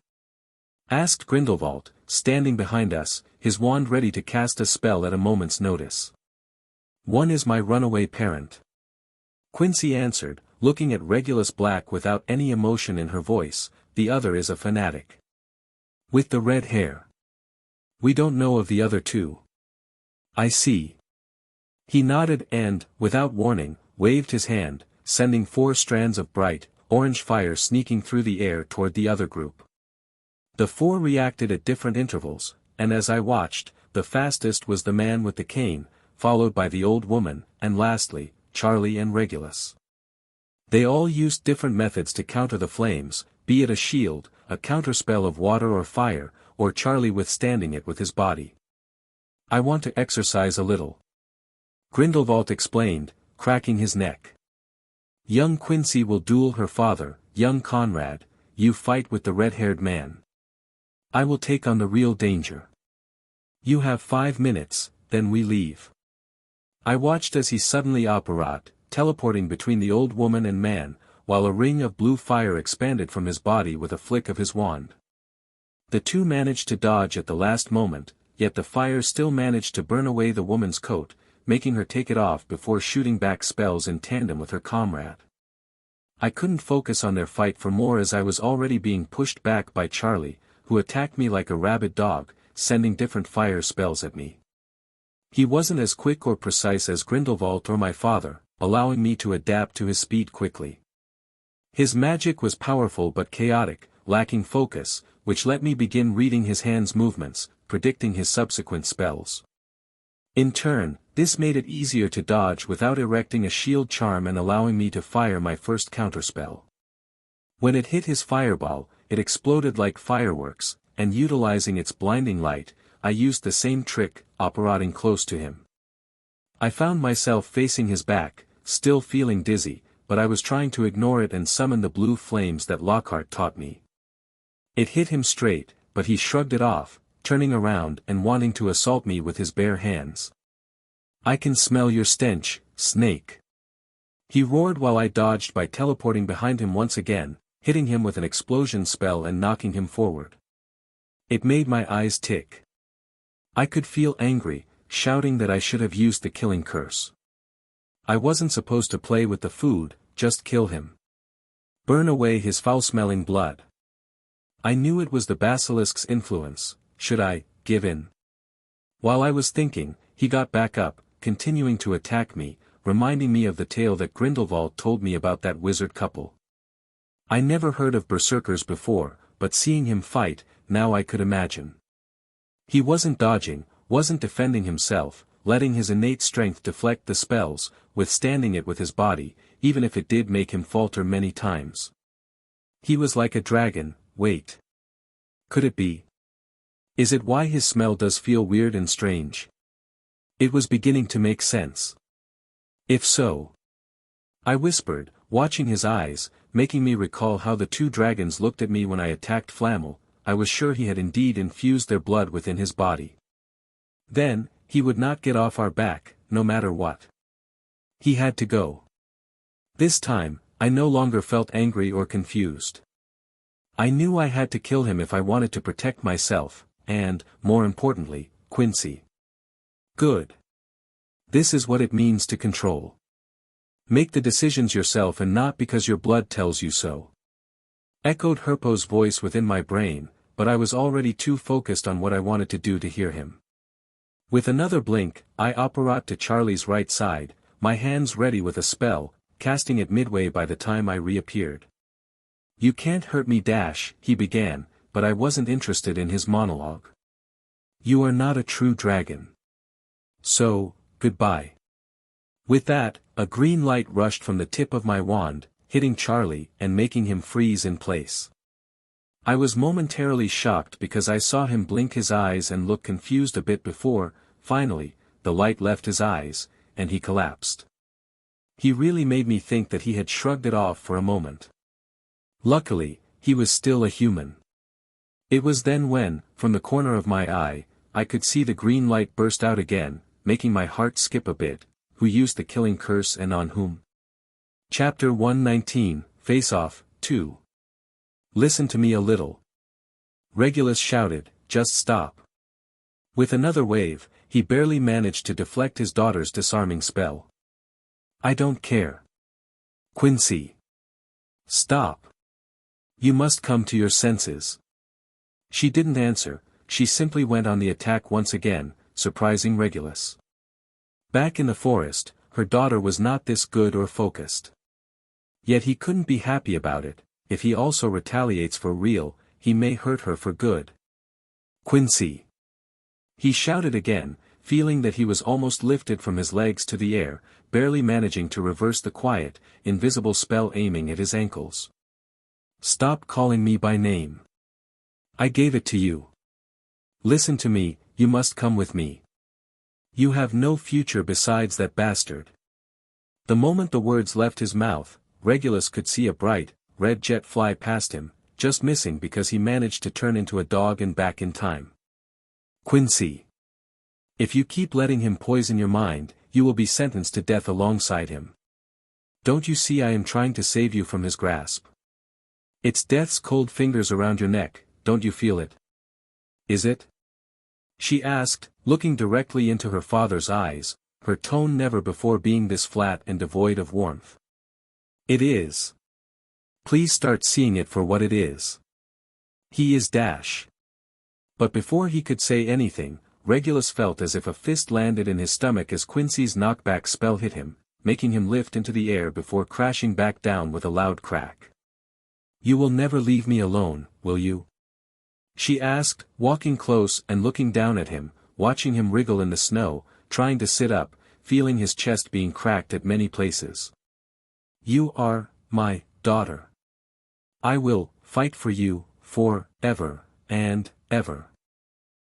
[SPEAKER 1] Asked Grindelwald, standing behind us, his wand ready to cast a spell at a moment's notice. One is my runaway parent. Quincy answered, looking at Regulus Black without any emotion in her voice, the other is a fanatic. With the red hair. We don't know of the other 2. I see. He nodded and, without warning, waved his hand, sending 4 strands of bright, orange fire sneaking through the air toward the other group. The 4 reacted at different intervals, and as I watched, the fastest was the man with the cane, followed by the old woman, and lastly, Charlie and Regulus. They all used different methods to counter the flames, be it a shield, a counterspell of water or fire, or Charlie withstanding it with his body. I want to exercise a little. Grindelwald explained, cracking his neck. Young Quincy will duel her father, young Conrad, you fight with the red-haired man. I will take on the real danger. You have 5 minutes, then we leave. I watched as he suddenly apparat, teleporting between the old woman and man, while a ring of blue fire expanded from his body with a flick of his wand. The 2 managed to dodge at the last moment, yet the fire still managed to burn away the woman's coat, making her take it off before shooting back spells in tandem with her comrade. I couldn't focus on their fight for more as I was already being pushed back by Charlie, who attacked me like a rabid dog, sending different fire spells at me. He wasn't as quick or precise as Grindelwald or my father, allowing me to adapt to his speed quickly. His magic was powerful but chaotic, lacking focus, which let me begin reading his hands' movements, predicting his subsequent spells. In turn, this made it easier to dodge without erecting a shield charm and allowing me to fire my first counterspell. When it hit his fireball, it exploded like fireworks, and utilizing its blinding light, I used the same trick, apparating close to him. I found myself facing his back, still feeling dizzy, but I was trying to ignore it and summon the blue flames that Lockhart taught me. It hit him straight, but he shrugged it off, turning around and wanting to assault me with his bare hands. I can smell your stench, snake. He roared while I dodged by teleporting behind him once again, hitting him with an explosion spell and knocking him forward. It made my eyes tick. I could feel angry, shouting that I should have used the killing curse. I wasn't supposed to play with the food, just kill him. Burn away his foul-smelling blood. I knew it was the basilisk's influence. Should I give in? While I was thinking, he got back up, continuing to attack me, reminding me of the tale that Grindelwald told me about that wizard couple. I never heard of berserkers before, but seeing him fight, now I could imagine. He wasn't dodging, wasn't defending himself, letting his innate strength deflect the spells, withstanding it with his body, even if it did make him falter many times. He was like a dragon. Wait. Could it be? Is it why his smell does feel weird and strange? It was beginning to make sense. If so. I whispered, watching his eyes, making me recall how the two dragons looked at me when I attacked Flammel. I was sure he had indeed infused their blood within his body. Then, he would not get off our back, no matter what. He had to go. This time, I no longer felt angry or confused. I knew I had to kill him if I wanted to protect myself, and, more importantly, Quincy. Good. This is what it means to control. Make the decisions yourself and not because your blood tells you so. Echoed Herpo's voice within my brain, but I was already too focused on what I wanted to do to hear him. With another blink, I apparat to Charlie's right side, my hands ready with a spell, casting it midway by the time I reappeared. You can't hurt me, he began, but I wasn't interested in his monologue. You are not a true dragon. So, goodbye. With that, a green light rushed from the tip of my wand, hitting Charlie and making him freeze in place. I was momentarily shocked because I saw him blink his eyes and look confused a bit before, finally, the light left his eyes, and he collapsed. He really made me think that he had shrugged it off for a moment. Luckily, he was still a human. It was then when, from the corner of my eye, I could see the green light burst out again, making my heart skip a bit. Who used the killing curse and on whom? Chapter 119, Face-Off, 2. Listen to me a little. Regulus shouted, just stop. With another wave, he barely managed to deflect his daughter's disarming spell. I don't care. Quincy. Stop. You must come to your senses. She didn't answer, she simply went on the attack once again, surprising Regulus. Back in the forest, her daughter was not this good or focused. Yet he couldn't be happy about it. If he also retaliates for real, he may hurt her for good. Quincy. He shouted again, feeling that he was almost lifted from his legs to the air, barely managing to reverse the quiet, invisible spell aiming at his ankles. Stop calling me by name. I gave it to you. Listen to me, you must come with me. You have no future besides that bastard. The moment the words left his mouth, Regulus could see a bright, red jet fly past him, just missing because he managed to turn into a dog and back in time. Quincy. If you keep letting him poison your mind, you will be sentenced to death alongside him. Don't you see I am trying to save you from his grasp? It's death's cold fingers around your neck, don't you feel it? Is it? She asked, looking directly into her father's eyes, her tone never before being this flat and devoid of warmth. It is. Please start seeing it for what it is. He is . But before he could say anything, Regulus felt as if a fist landed in his stomach as Quincy's knockback spell hit him, making him lift into the air before crashing back down with a loud crack. You will never leave me alone, will you? She asked, walking close and looking down at him, watching him wriggle in the snow, trying to sit up, feeling his chest being cracked at many places. You are, my, daughter. I will, fight for you, for, ever, and, ever.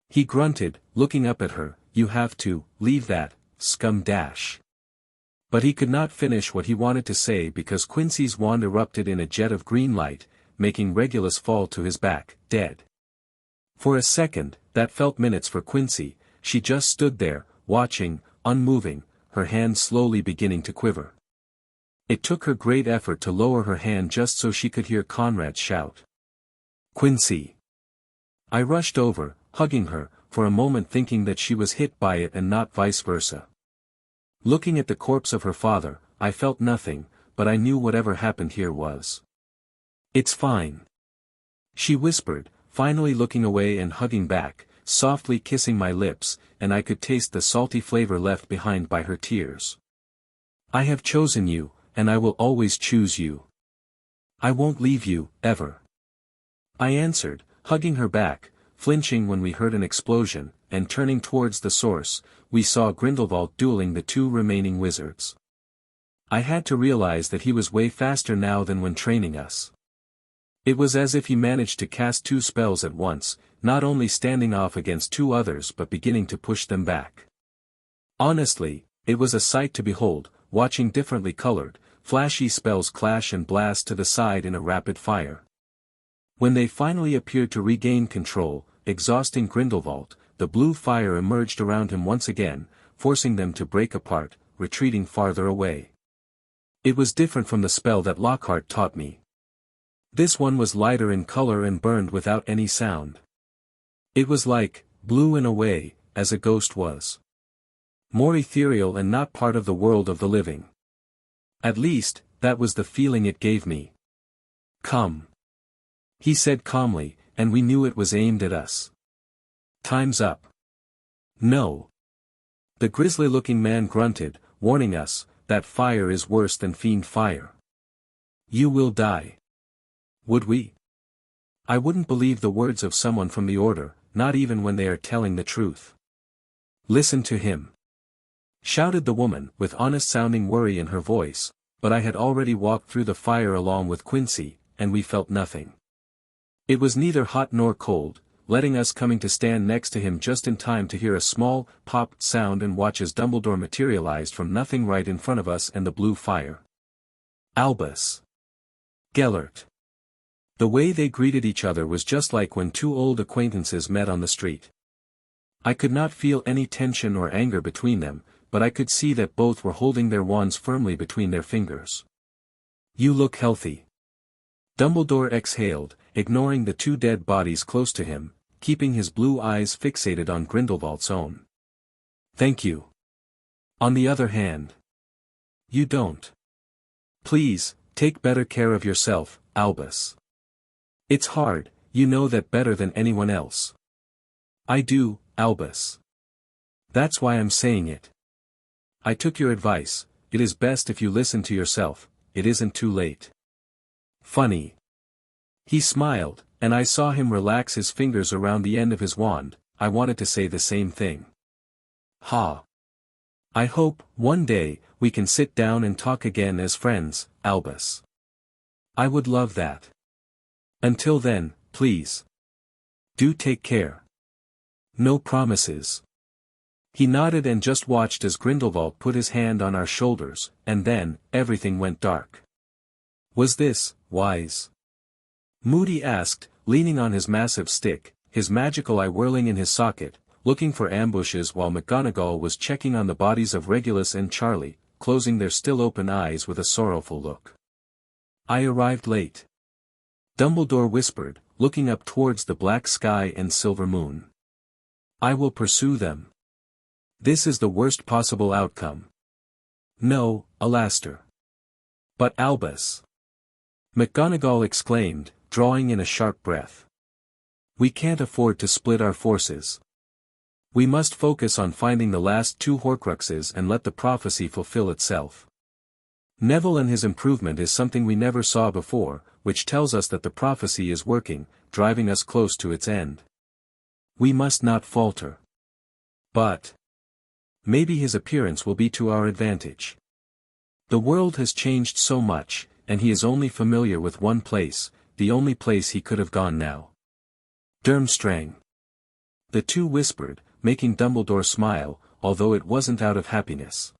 [SPEAKER 1] He grunted, looking up at her, you have to, leave that, scum . But he could not finish what he wanted to say because Quincy's wand erupted in a jet of green light, making Regulus fall to his back, dead. For a second, that felt minutes for Quincy, she just stood there, watching, unmoving, her hand slowly beginning to quiver. It took her great effort to lower her hand just so she could hear Conrad shout. Quincy. I rushed over, hugging her, for a moment thinking that she was hit by it and not vice versa. Looking at the corpse of her father, I felt nothing, but I knew whatever happened here was. It's fine. She whispered, finally looking away and hugging back, softly kissing my lips, and I could taste the salty flavor left behind by her tears. I have chosen you, and I will always choose you. I won't leave you, ever. I answered, hugging her back, flinching when we heard an explosion, and turning towards the source, we saw Grindelwald dueling the two remaining wizards. I had to realize that he was way faster now than when training us. It was as if he managed to cast 2 spells at once, not only standing off against 2 others but beginning to push them back. Honestly, it was a sight to behold, watching differently colored, flashy spells clash and blast to the side in a rapid fire. When they finally appeared to regain control, exhausting Grindelwald, the blue fire emerged around him once again, forcing them to break apart, retreating farther away. It was different from the spell that Lockhart taught me. This one was lighter in color and burned without any sound. It was like, blue in a way, as a ghost was. More ethereal and not part of the world of the living. At least, that was the feeling it gave me. "Come," he said calmly, and we knew it was aimed at us. "Time's up." "No." The grisly-looking man grunted, warning us, "That fire is worse than fiend fire. You will die." Would we? I wouldn't believe the words of someone from the Order, not even when they are telling the truth. "Listen to him," shouted the woman, with honest-sounding worry in her voice, but I had already walked through the fire along with Quincy, and we felt nothing. It was neither hot nor cold, letting us coming to stand next to him just in time to hear a small, pop sound and watch as Dumbledore materialized from nothing right in front of us and the blue fire. Albus. Gellert. The way they greeted each other was just like when 2 old acquaintances met on the street. I could not feel any tension or anger between them, but I could see that both were holding their wands firmly between their fingers. "You look healthy." Dumbledore exhaled, ignoring the 2 dead bodies close to him, keeping his blue eyes fixated on Grindelwald's own. "Thank you. On the other hand, you don't. Please, take better care of yourself, Albus. It's hard, you know that better than anyone else." "I do, Albus. That's why I'm saying it. I took your advice, it is best if you listen to yourself, it isn't too late." "Funny." He smiled, and I saw him relax his fingers around the end of his wand. I wanted to say the same thing. "Ha. I hope, one day, we can sit down and talk again as friends, Albus. I would love that. Until then, please. Do take care. No promises." He nodded and just watched as Grindelwald put his hand on our shoulders, and then, everything went dark. "Was this wise?" Moody asked, leaning on his massive stick, his magical eye whirling in his socket, looking for ambushes while McGonagall was checking on the bodies of Regulus and Charlie, closing their still open eyes with a sorrowful look. "I arrived late," Dumbledore whispered, looking up towards the black sky and silver moon. "I will pursue them. This is the worst possible outcome." "No, Alastair." "But Albus," McGonagall exclaimed, drawing in a sharp breath. "We can't afford to split our forces. We must focus on finding the last 2 Horcruxes and let the prophecy fulfill itself. Neville and his improvement is something we never saw before, which tells us that the prophecy is working, driving us close to its end. We must not falter. But maybe his appearance will be to our advantage. The world has changed so much, and he is only familiar with one place, the only place he could have gone now. Durmstrang." The 2 whispered, making Dumbledore smile, although it wasn't out of happiness.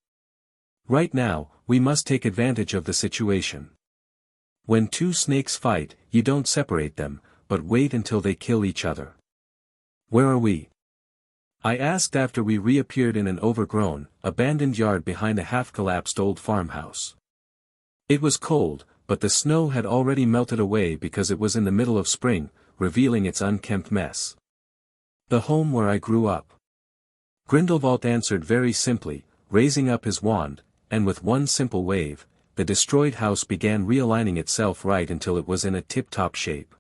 [SPEAKER 1] "Right now, we must take advantage of the situation. When 2 snakes fight, you don't separate them, but wait until they kill each other." "Where are we?" I asked after we reappeared in an overgrown, abandoned yard behind a half-collapsed old farmhouse. It was cold, but the snow had already melted away because it was in the middle of spring, revealing its unkempt mess. "The home where I grew up." Grindelwald answered very simply, raising up his wand, and with one simple wave, the destroyed house began realigning itself right until it was in a tip-top shape.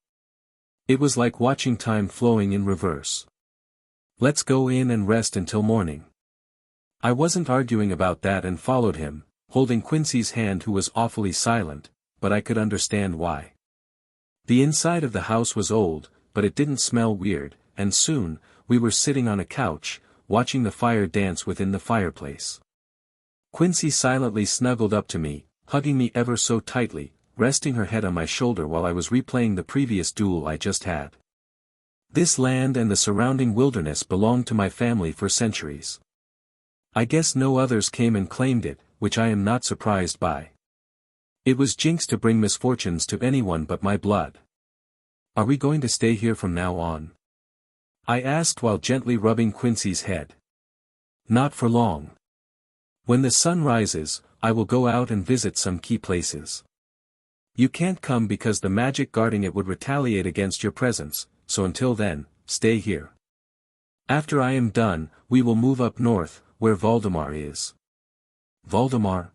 [SPEAKER 1] It was like watching time flowing in reverse. "Let's go in and rest until morning." I wasn't arguing about that and followed him, holding Quincy's hand, who was awfully silent, but I could understand why. The inside of the house was old, but it didn't smell weird, and soon, we were sitting on a couch, watching the fire dance within the fireplace. Quincy silently snuggled up to me, hugging me ever so tightly, resting her head on my shoulder while I was replaying the previous duel I just had. This land and the surrounding wilderness belonged to my family for centuries. I guess no others came and claimed it, which I am not surprised by. It was jinxed to bring misfortunes to anyone but my blood. Are we going to stay here from now on? I asked while gently rubbing Quincy's head. Not for long. When the sun rises, I will go out and visit some key places. You can't come because the magic guarding it would retaliate against your presence, so until then, stay here. After I am done, we will move up north, where Voldemort is. Voldemort?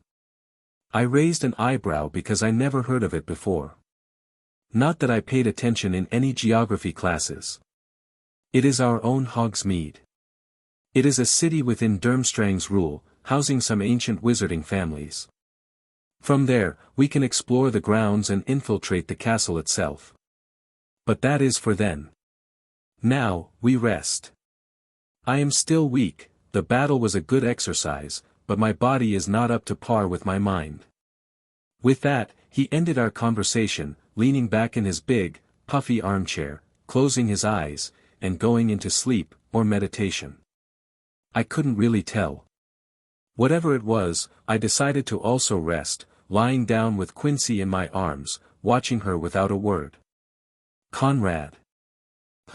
[SPEAKER 1] I raised an eyebrow because I never heard of it before. Not that I paid attention in any geography classes. It is our own Hogsmeade. It is a city within Durmstrang's rule, housing some ancient wizarding families. From there, we can explore the grounds and infiltrate the castle itself. But that is for then. Now, we rest. I am still weak, the battle was a good exercise, but my body is not up to par with my mind. With that, he ended our conversation, leaning back in his big, puffy armchair, closing his eyes, and going into sleep, or meditation. I couldn't really tell. Whatever it was, I decided to also rest, lying down with Quincy in my arms, watching her without a word. Conrad.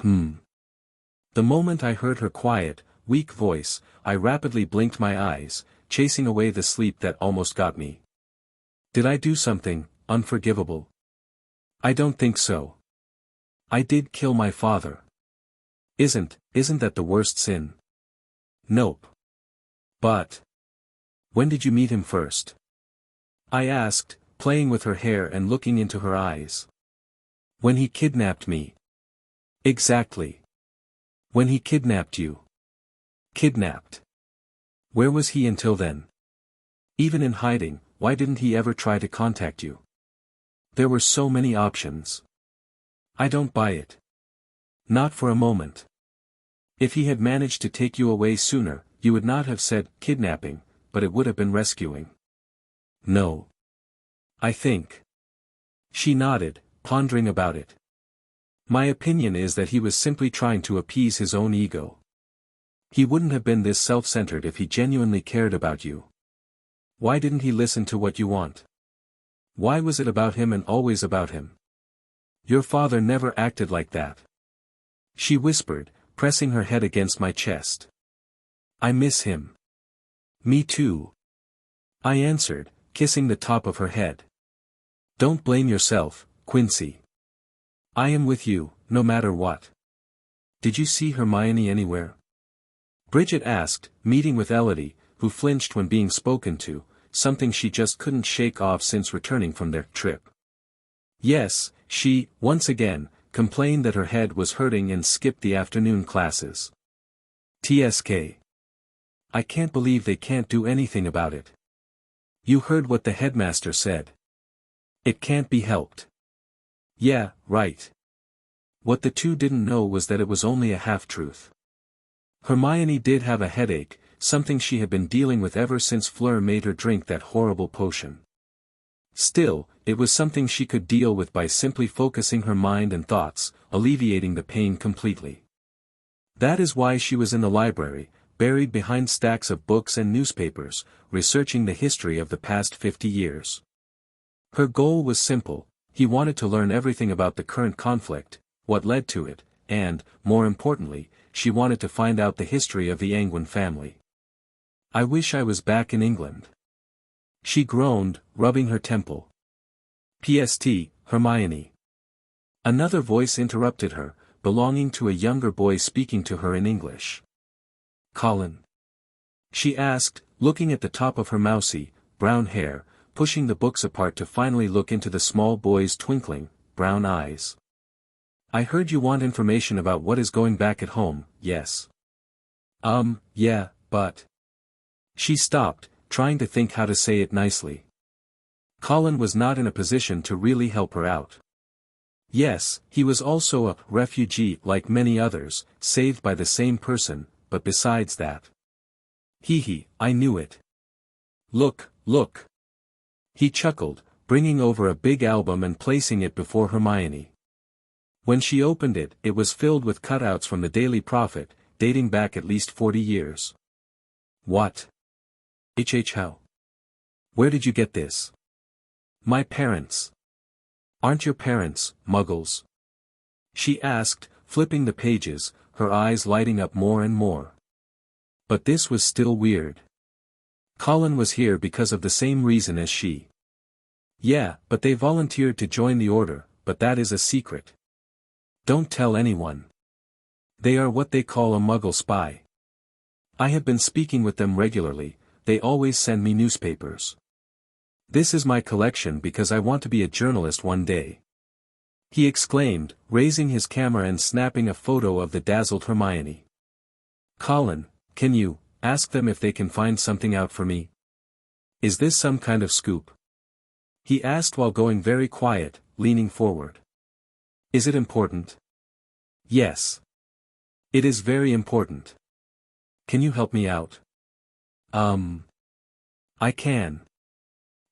[SPEAKER 1] The moment I heard her quiet, weak voice, I rapidly blinked my eyes, chasing away the sleep that almost got me. Did I do something unforgivable? I don't think so. I did kill my father. Isn't that the worst sin? Nope. But when did you meet him first? I asked, playing with her hair and looking into her eyes. When he kidnapped me. Exactly. When he kidnapped you. Kidnapped. Where was he until then? Even in hiding, why didn't he ever try to contact you? There were so many options. I don't buy it. Not for a moment. If he had managed to take you away sooner, you would not have said kidnapping, but it would have been rescuing. No. I think. She nodded, pondering about it. My opinion is that he was simply trying to appease his own ego. He wouldn't have been this self-centered if he genuinely cared about you. Why didn't he listen to what you want? Why was it about him and always about him? Your father never acted like that. She whispered, pressing her head against my chest. I miss him. Me too. I answered, kissing the top of her head. Don't blame yourself, Quincy. I am with you, no matter what. Did you see Hermione anywhere? Bridget asked, meeting with Elodie, who flinched when being spoken to, something she just couldn't shake off since returning from their trip. Yes, she, once again, complained that her head was hurting and skipped the afternoon classes. TSK. I can't believe they can't do anything about it. You heard what the headmaster said. It can't be helped. Yeah, right. What the two didn't know was that it was only a half-truth. Hermione did have a headache, something she had been dealing with ever since Fleur made her drink that horrible potion. Still, it was something she could deal with by simply focusing her mind and thoughts, alleviating the pain completely. That is why she was in the library, buried behind stacks of books and newspapers, researching the history of the past 50 years. Her goal was simple: he wanted to learn everything about the current conflict, what led to it, and, more importantly, she wanted to find out the history of the Anguine family. I wish I was back in England. She groaned, rubbing her temple. PST, Hermione. Another voice interrupted her, belonging to a younger boy speaking to her in English. Colin? She asked, looking at the top of her mousy, brown hair, pushing the books apart to finally look into the small boy's twinkling, brown eyes. I heard you want information about what is going back at home, yes? Yeah, but... She stopped, trying to think how to say it nicely. Colin was not in a position to really help her out. Yes, he was also a refugee like many others, saved by the same person, but besides that. I knew it. Look. He chuckled, bringing over a big album and placing it before Hermione. When she opened it, it was filled with cutouts from the Daily Prophet, dating back at least 40 years. What? How? Where did you get this? My parents. Aren't your parents, muggles? She asked, flipping the pages, her eyes lighting up more and more. But this was still weird. Colin was here because of the same reason as she. Yeah, but they volunteered to join the order, but that is a secret. Don't tell anyone. They are what they call a muggle spy. I have been speaking with them regularly, they always send me newspapers. This is my collection because I want to be a journalist one day. He exclaimed, raising his camera and snapping a photo of the dazzled Hermione. Colin, can you ask them if they can find something out for me? Is this some kind of scoop? He asked while going very quiet, leaning forward. Is it important? Yes. It is very important. Can you help me out? I can.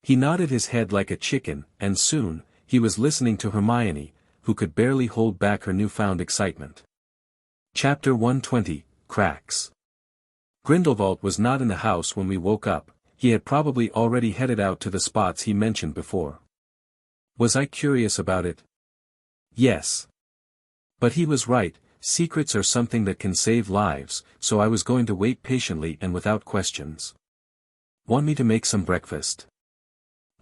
[SPEAKER 1] He nodded his head like a chicken, and soon, he was listening to Hermione, who could barely hold back her newfound excitement. Chapter 120, Cracks. Grindelwald was not in the house when we woke up, he had probably already headed out to the spots he mentioned before. Was I curious about it? Yes. But he was right, secrets are something that can save lives, so I was going to wait patiently and without questions. Want me to make some breakfast?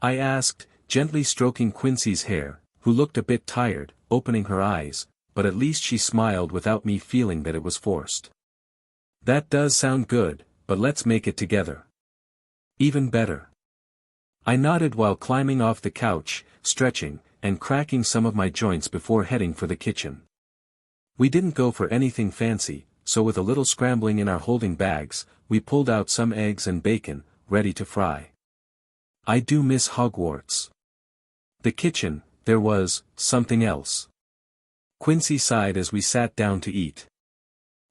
[SPEAKER 1] I asked, gently stroking Quincy's hair, who looked a bit tired, opening her eyes, but at least she smiled without me feeling that it was forced. That does sound good, but let's make it together. Even better. I nodded while climbing off the couch, stretching, and cracking some of my joints before heading for the kitchen. We didn't go for anything fancy, so with a little scrambling in our holding bags, we pulled out some eggs and bacon, ready to fry. I do miss Hogwarts. The kitchen, there was something else. Quincy sighed as we sat down to eat.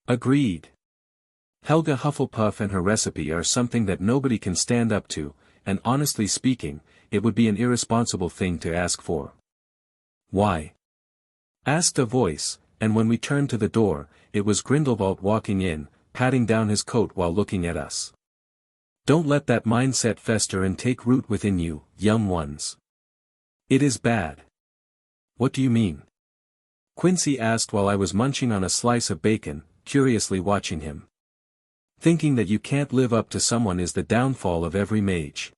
[SPEAKER 1] Agreed. Helga Hufflepuff and her recipe are something that nobody can stand up to, and honestly speaking, it would be an irresponsible thing to ask for. Why? Asked a voice, and when we turned to the door, it was Grindelwald walking in, patting down his coat while looking at us. Don't let that mindset fester and take root within you, young ones. It is bad. What do you mean? Quincy asked while I was munching on a slice of bacon, curiously watching him. Thinking that you can't live up to someone is the downfall of every mage.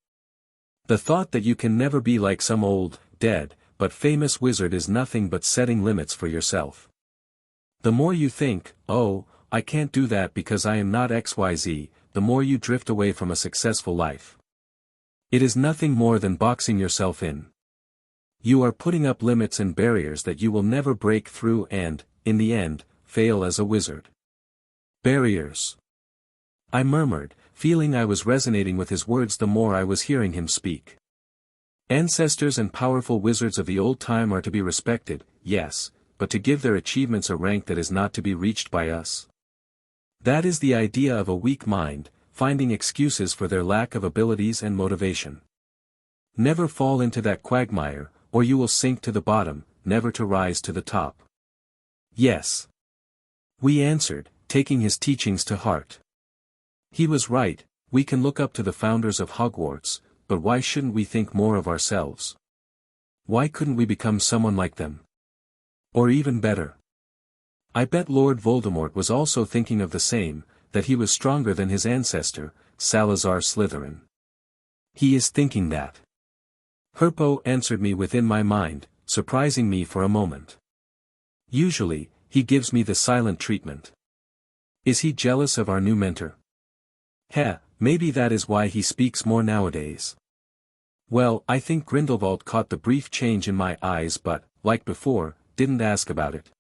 [SPEAKER 1] The thought that you can never be like some old, dead, but famous wizard is nothing but setting limits for yourself. The more you think, oh, I can't do that because I am not XYZ, the more you drift away from a successful life. It is nothing more than boxing yourself in. You are putting up limits and barriers that you will never break through and, in the end, fail as a wizard. Barriers. I murmured, feeling I was resonating with his words the more I was hearing him speak. Ancestors and powerful wizards of the old time are to be respected, yes, but to give their achievements a rank that is not to be reached by us. That is the idea of a weak mind, finding excuses for their lack of abilities and motivation. Never fall into that quagmire, or you will sink to the bottom, never to rise to the top. Yes. We answered, taking his teachings to heart. He was right, we can look up to the founders of Hogwarts, but why shouldn't we think more of ourselves? Why couldn't we become someone like them? Or even better. I bet Lord Voldemort was also thinking of the same, that he was stronger than his ancestor, Salazar Slytherin. He is thinking that. Herpo answered me within my mind, surprising me for a moment. Usually, he gives me the silent treatment. Is he jealous of our new mentor? Maybe that is why he speaks more nowadays. Well, I think Grindelwald caught the brief change in my eyes but, like before, didn't ask about it.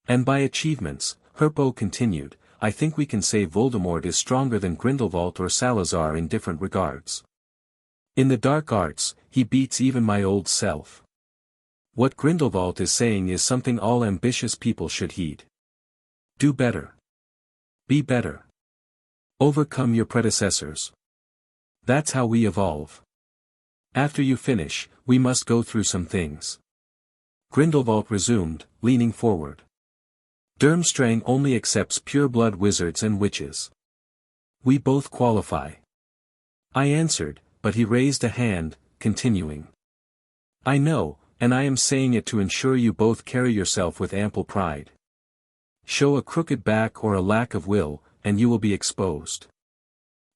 [SPEAKER 1] And by achievements, Herpo continued, I think we can say Voldemort is stronger than Grindelwald or Salazar in different regards. In the dark arts, he beats even my old self. What Grindelwald is saying is something all ambitious people should heed. Do better. Be better. Overcome your predecessors. That's how we evolve. After you finish, We must go through some things. Grindelwald resumed, leaning forward. Durmstrang only accepts pure-blood wizards and witches. We both qualify. I answered, but he raised a hand, continuing. I know, and I am saying it to ensure you both carry yourself with ample pride. Show a crooked back or a lack of will, and you will be exposed.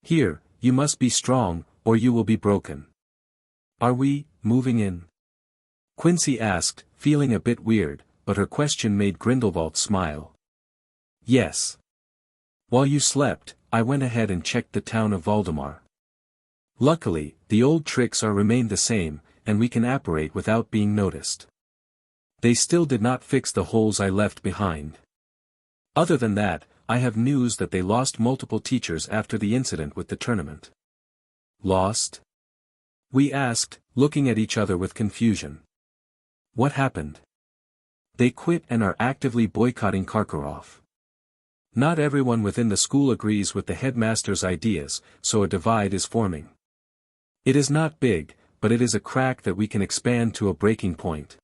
[SPEAKER 1] Here, you must be strong, or you will be broken. Are we, moving in? Quincy asked, feeling a bit weird, but her question made Grindelwald smile. Yes. While you slept, I went ahead and checked the town of Voldemort. Luckily, the old tricks are remained the same, and we can apparate without being noticed. They still did not fix the holes I left behind. Other than that, I have news that they lost multiple teachers after the incident with the tournament. Lost? We asked, looking at each other with confusion. What happened? They quit and are actively boycotting Karkaroff. Not everyone within the school agrees with the headmaster's ideas, so a divide is forming. It is not big, but it is a crack that we can expand to a breaking point.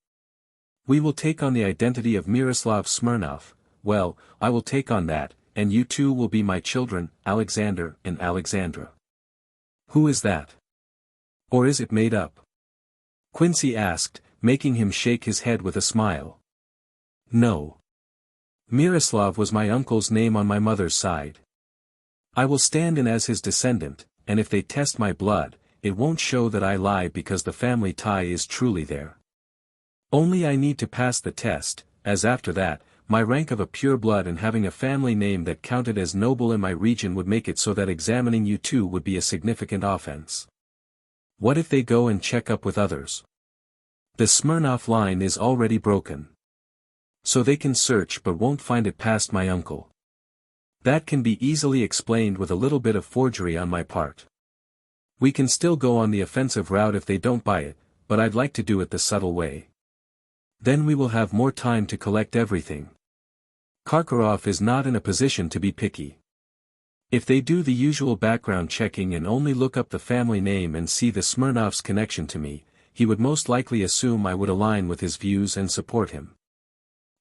[SPEAKER 1] We will take on the identity of Miroslav Smirnov. Well, I will take on that, and you two will be my children, Alexander and Alexandra. Who is that? Or is it made up? Quincy asked, making him shake his head with a smile. No. Miroslav was my uncle's name on my mother's side. I will stand in as his descendant, and if they test my blood, it won't show that I lie because the family tie is truly there. Only I need to pass the test, as after that, my rank of a pure blood and having a family name that counted as noble in my region would make it so that examining you two would be a significant offense. What if they go and check up with others? The Smirnov line is already broken. So they can search but won't find it past my uncle. That can be easily explained with a little bit of forgery on my part. We can still go on the offensive route if they don't buy it, but I'd like to do it the subtle way. Then we will have more time to collect everything. Karkaroff is not in a position to be picky. If they do the usual background checking and only look up the family name and see the Smirnov's connection to me, he would most likely assume I would align with his views and support him.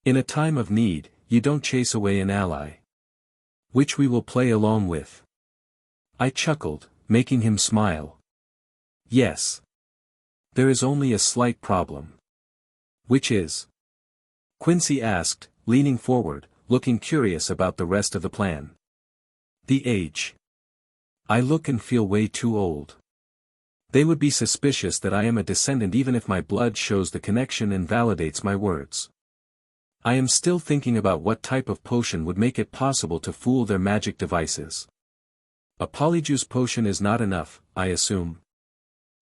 [SPEAKER 1] In a time of need, you don't chase away an ally. Which we will play along with. I chuckled, making him smile. Yes. There is only a slight problem. Which is? Quincy asked, leaning forward, looking curious about the rest of the plan. The age. I look and feel way too old. They would be suspicious that I am a descendant even if my blood shows the connection and validates my words. I am still thinking about what type of potion would make it possible to fool their magic devices. A polyjuice potion is not enough, I assume.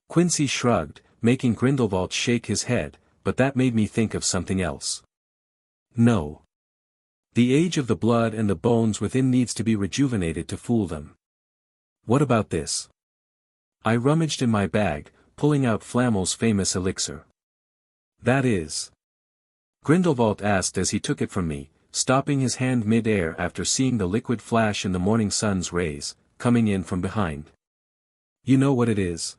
[SPEAKER 1] Quincy shrugged, making Grindelwald shake his head, but that made me think of something else. No. The age of the blood and the bones within needs to be rejuvenated to fool them. What about this? I rummaged in my bag, pulling out Flammel's famous elixir. That is. Grindelwald asked as he took it from me, stopping his hand mid-air after seeing the liquid flash in the morning sun's rays, coming in from behind. You know what it is?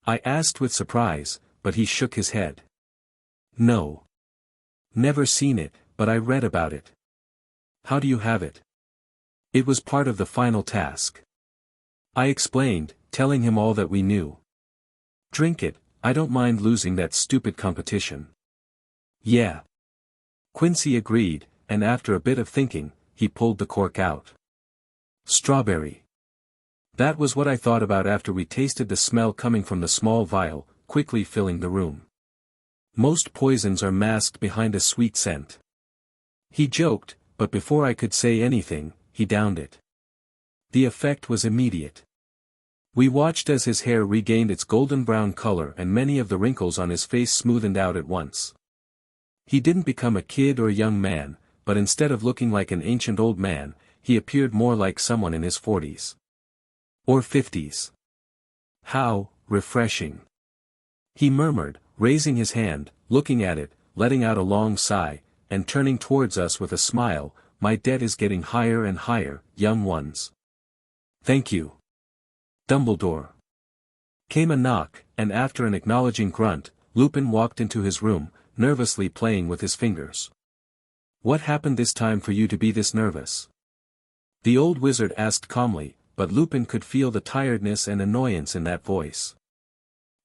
[SPEAKER 1] I asked with surprise, but he shook his head. No. Never seen it, but I read about it. How do you have it? It was part of the final task. I explained, telling him all that we knew. Drink it, I don't mind losing that stupid competition. Yeah. Quincy agreed, and after a bit of thinking, he pulled the cork out. Strawberry. That was what I thought about after we tasted the smell coming from the small vial, quickly filling the room. Most poisons are masked behind a sweet scent. He joked, but before I could say anything, he downed it. The effect was immediate. We watched as his hair regained its golden brown color and many of the wrinkles on his face smoothened out at once. He didn't become a kid or young man, but instead of looking like an ancient old man, he appeared more like someone in his 40s. Or 50s. How refreshing. He murmured, raising his hand, looking at it, letting out a long sigh, and turning towards us with a smile. My debt is getting higher and higher, young ones. Thank you. Dumbledore. Came a knock, and after an acknowledging grunt, Lupin walked into his room, nervously playing with his fingers. "What happened this time for you to be this nervous?" the old wizard asked calmly, but Lupin could feel the tiredness and annoyance in that voice.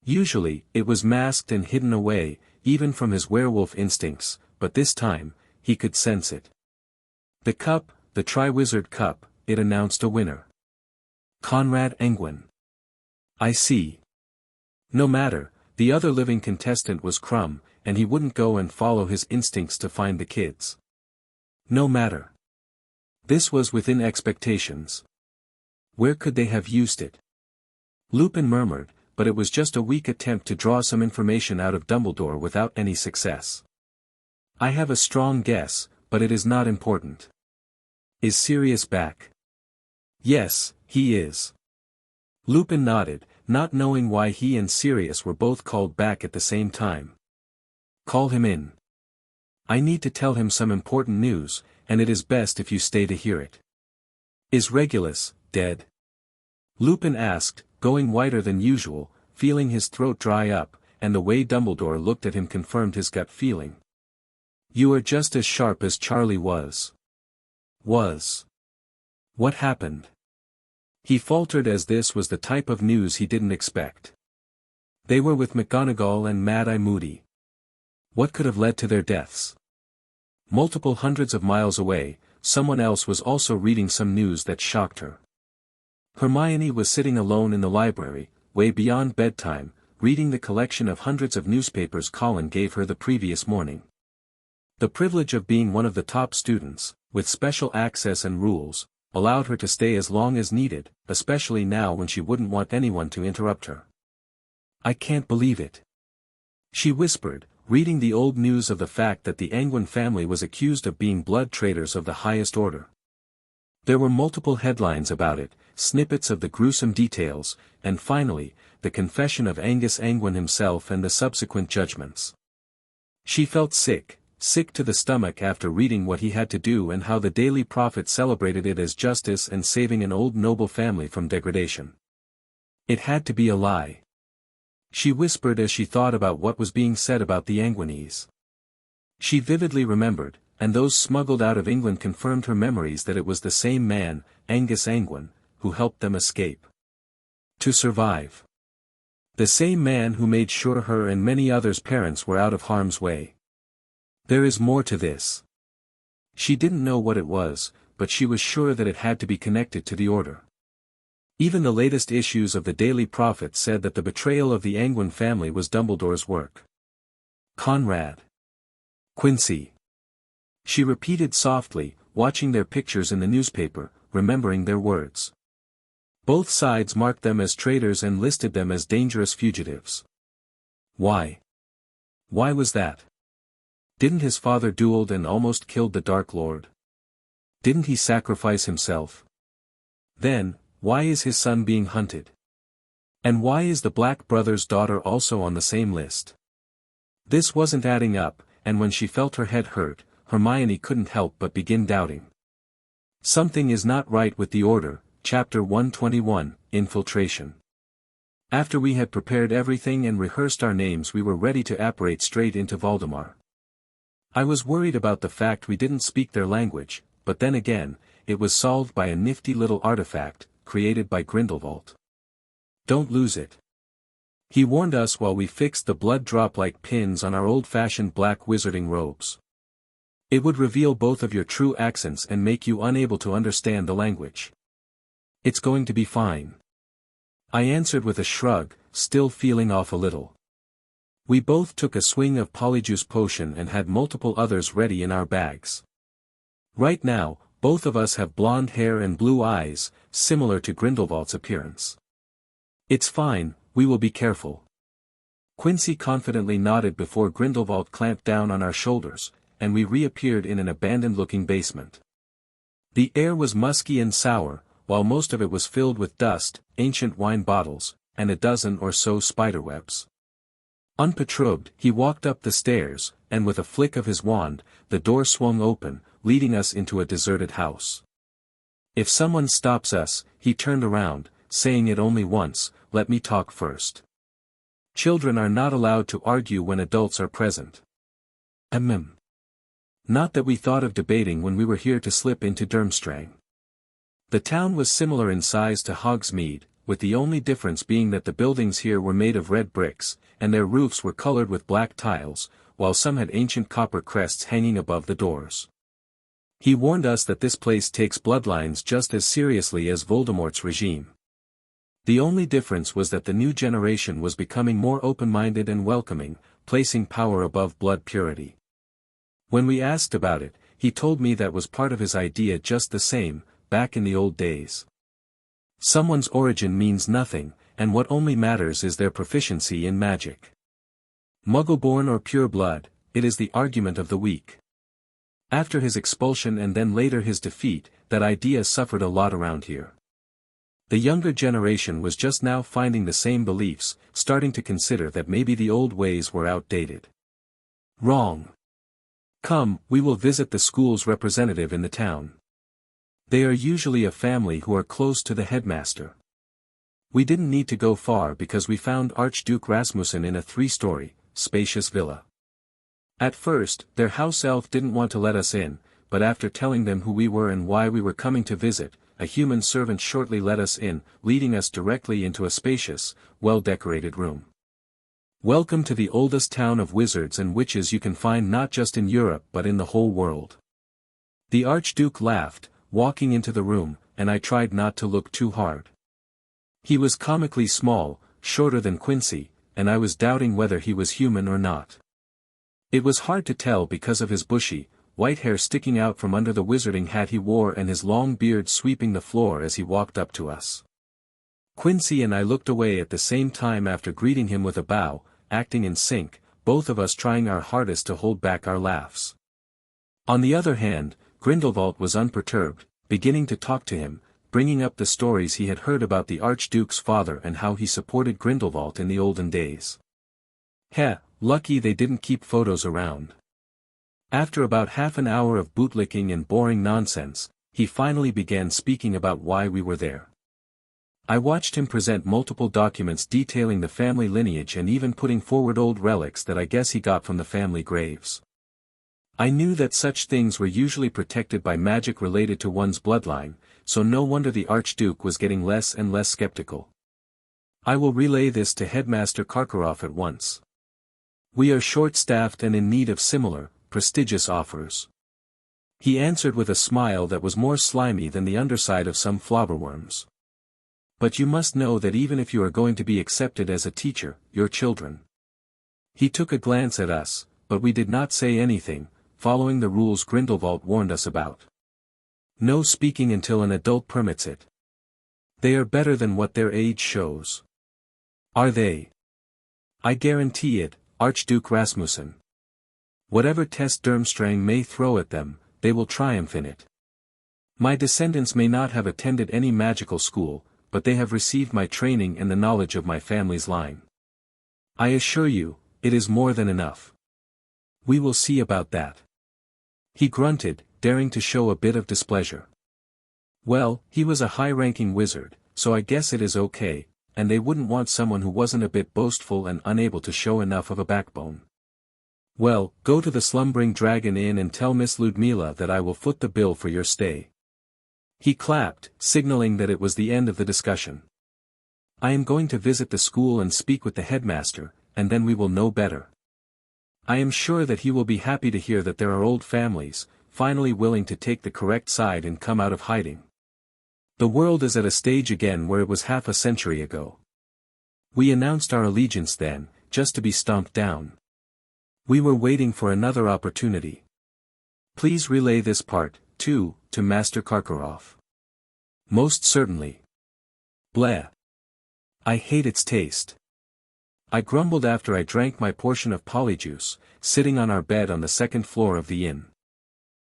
[SPEAKER 1] Usually, it was masked and hidden away, even from his werewolf instincts, but this time, he could sense it. The cup, the Triwizard Cup, it announced a winner. Conrad Anguine. I see. No matter, the other living contestant was Crumb, and he wouldn't go and follow his instincts to find the kids. No matter. This was within expectations. Where could they have used it? Lupin murmured, but it was just a weak attempt to draw some information out of Dumbledore without any success. I have a strong guess, but it is not important. Is Sirius back? Yes, he is. Lupin nodded, not knowing why he and Sirius were both called back at the same time. Call him in. I need to tell him some important news, and it is best if you stay to hear it. Is Regulus dead? Lupin asked, going whiter than usual, feeling his throat dry up, and the way Dumbledore looked at him confirmed his gut feeling. You are just as sharp as Charlie was. Was. What happened? He faltered as this was the type of news he didn't expect. They were with McGonagall and Mad-Eye Moody. What could have led to their deaths? Multiple hundreds of miles away, someone else was also reading some news that shocked her. Hermione was sitting alone in the library, way beyond bedtime, reading the collection of hundreds of newspapers Colin gave her the previous morning. The privilege of being one of the top students, with special access and rules, allowed her to stay as long as needed, especially now when she wouldn't want anyone to interrupt her. I can't believe it. She whispered, reading the old news of the fact that the Anguine family was accused of being blood traitors of the highest order. There were multiple headlines about it, snippets of the gruesome details, and finally, the confession of Angus Anguine himself and the subsequent judgments. She felt sick to the stomach after reading what he had to do and how the Daily Prophet celebrated it as justice and saving an old noble family from degradation. It had to be a lie. She whispered as she thought about what was being said about the Anguinese. She vividly remembered, and those smuggled out of England confirmed her memories that it was the same man, Angus Anguine, who helped them escape. To survive. The same man who made sure her and many others' parents were out of harm's way. There is more to this. She didn't know what it was, but she was sure that it had to be connected to the Order. Even the latest issues of the Daily Prophet said that the betrayal of the Anguine family was Dumbledore's work. Conrad. Quincy. She repeated softly, watching their pictures in the newspaper, remembering their words. Both sides marked them as traitors and listed them as dangerous fugitives. Why? Why was that? Didn't his father dueled and almost killed the Dark Lord? Didn't he sacrifice himself? Then, why is his son being hunted? And why is the Black brother's daughter also on the same list? This wasn't adding up, and when she felt her head hurt, Hermione couldn't help but begin doubting. Something is not right with the Order. Chapter 121, Infiltration. After we had prepared everything and rehearsed our names, we were ready to apparate straight into Voldemort. I was worried about the fact we didn't speak their language, but then again, it was solved by a nifty little artifact, created by Grindelwald. Don't lose it. He warned us while we fixed the blood drop-like pins on our old-fashioned black wizarding robes. It would reveal both of your true accents and make you unable to understand the language. It's going to be fine. I answered with a shrug, still feeling off a little. We both took a swing of Polyjuice potion and had multiple others ready in our bags. Right now, both of us have blonde hair and blue eyes, similar to Grindelwald's appearance. It's fine, we will be careful. Quincy confidently nodded before Grindelwald clamped down on our shoulders, and we reappeared in an abandoned-looking basement. The air was musky and sour, while most of it was filled with dust, ancient wine bottles, and a dozen or so spiderwebs. Unperturbed, he walked up the stairs, and with a flick of his wand, the door swung open, leading us into a deserted house. If someone stops us, he turned around, saying it only once, let me talk first. Children are not allowed to argue when adults are present. Not that we thought of debating when we were here to slip into Durmstrang. The town was similar in size to Hogsmeade, with the only difference being that the buildings here were made of red bricks, and their roofs were colored with black tiles, while some had ancient copper crests hanging above the doors. He warned us that this place takes bloodlines just as seriously as Voldemort's regime. The only difference was that the new generation was becoming more open-minded and welcoming, placing power above blood purity. When we asked about it, he told me that was part of his idea just the same, back in the old days. Someone's origin means nothing, and what only matters is their proficiency in magic. Muggle-born or pure blood, it is the argument of the week. After his expulsion and then later his defeat, that idea suffered a lot around here. The younger generation was just now finding the same beliefs, starting to consider that maybe the old ways were outdated. Wrong. Come, we will visit the school's representative in the town. They are usually a family who are close to the headmaster. We didn't need to go far because we found Archduke Rasmussen in a 3-story, spacious villa. At first, their house elf didn't want to let us in, but after telling them who we were and why we were coming to visit, a human servant shortly let us in, leading us directly into a spacious, well-decorated room. Welcome to the oldest town of wizards and witches you can find not just in Europe but in the whole world. The Archduke laughed, walking into the room, and I tried not to look too hard. He was comically small, shorter than Quincy, and I was doubting whether he was human or not. It was hard to tell because of his bushy, white hair sticking out from under the wizarding hat he wore and his long beard sweeping the floor as he walked up to us. Quincy and I looked away at the same time after greeting him with a bow, acting in sync, both of us trying our hardest to hold back our laughs. On the other hand, Grindelwald was unperturbed, beginning to talk to him, bringing up the stories he had heard about the Archduke's father and how he supported Grindelwald in the olden days. Heh, lucky they didn't keep photos around. After about half an hour of bootlicking and boring nonsense, he finally began speaking about why we were there. I watched him present multiple documents detailing the family lineage and even putting forward old relics that I guess he got from the family graves. I knew that such things were usually protected by magic related to one's bloodline, so no wonder the Archduke was getting less and less skeptical. I will relay this to Headmaster Karkaroff at once. We are short-staffed and in need of similar, prestigious offers. He answered with a smile that was more slimy than the underside of some flobberworms. But you must know that even if you are going to be accepted as a teacher, your children. He took a glance at us, but we did not say anything, following the rules Grindelwald warned us about. No speaking until an adult permits it. They are better than what their age shows. Are they? I guarantee it, Archduke Rasmussen. Whatever test Durmstrang may throw at them, they will triumph in it. My descendants may not have attended any magical school, but they have received my training and the knowledge of my family's line. I assure you, it is more than enough. We will see about that. He grunted, daring to show a bit of displeasure. Well, he was a high-ranking wizard, so I guess it is okay, and they wouldn't want someone who wasn't a bit boastful and unable to show enough of a backbone. Well, go to the Slumbering Dragon Inn and tell Miss Ludmila that I will foot the bill for your stay. He clapped, signaling that it was the end of the discussion. I am going to visit the school and speak with the headmaster, and then we will know better. I am sure that he will be happy to hear that there are old families, finally willing to take the correct side and come out of hiding. The world is at a stage again where it was half a century ago. We announced our allegiance then, just to be stomped down. We were waiting for another opportunity. Please relay this part, too, to Master Karkaroff. Most certainly. Bleh. I hate its taste. I grumbled after I drank my portion of polyjuice, sitting on our bed on the second floor of the inn.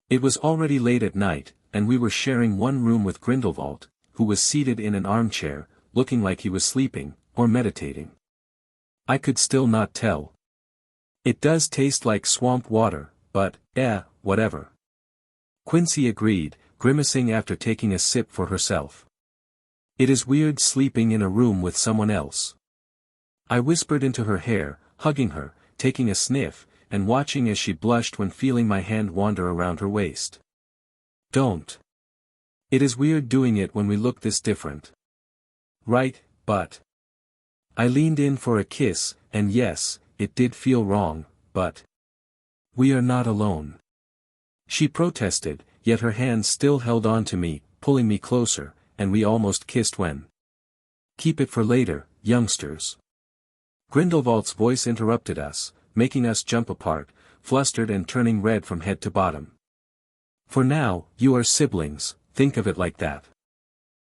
[SPEAKER 1] It was already late at night, and we were sharing one room with Grindelwald, who was seated in an armchair, looking like he was sleeping, or meditating. I could still not tell. It does taste like swamp water, but, whatever. Quincy agreed, grimacing after taking a sip for herself. It is weird sleeping in a room with someone else. I whispered into her hair, hugging her, taking a sniff, and watching as she blushed when feeling my hand wander around her waist. Don't. It is weird doing it when we look this different. Right, but. I leaned in for a kiss, and yes, it did feel wrong, but. We are not alone. She protested, yet her hands still held on to me, pulling me closer, and we almost kissed when. Keep it for later, youngsters. Grindelwald's voice interrupted us, making us jump apart, flustered and turning red from head to bottom. For now, you are siblings, think of it like that.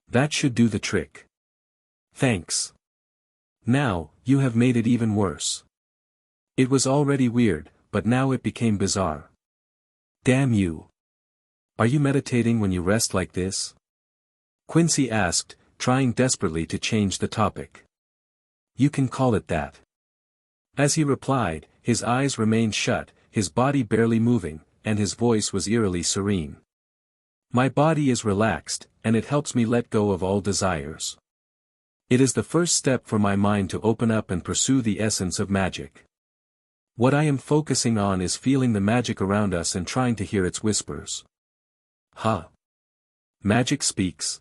[SPEAKER 1] That should do the trick. Thanks. Now, you have made it even worse. It was already weird, but now it became bizarre. Damn you. Are you meditating when you rest like this? Quincy asked, trying desperately to change the topic. You can call it that. As he replied, his eyes remained shut, his body barely moving, and his voice was eerily serene. My body is relaxed, and it helps me let go of all desires. It is the first step for my mind to open up and pursue the essence of magic. What I am focusing on is feeling the magic around us and trying to hear its whispers. Huh? Magic speaks?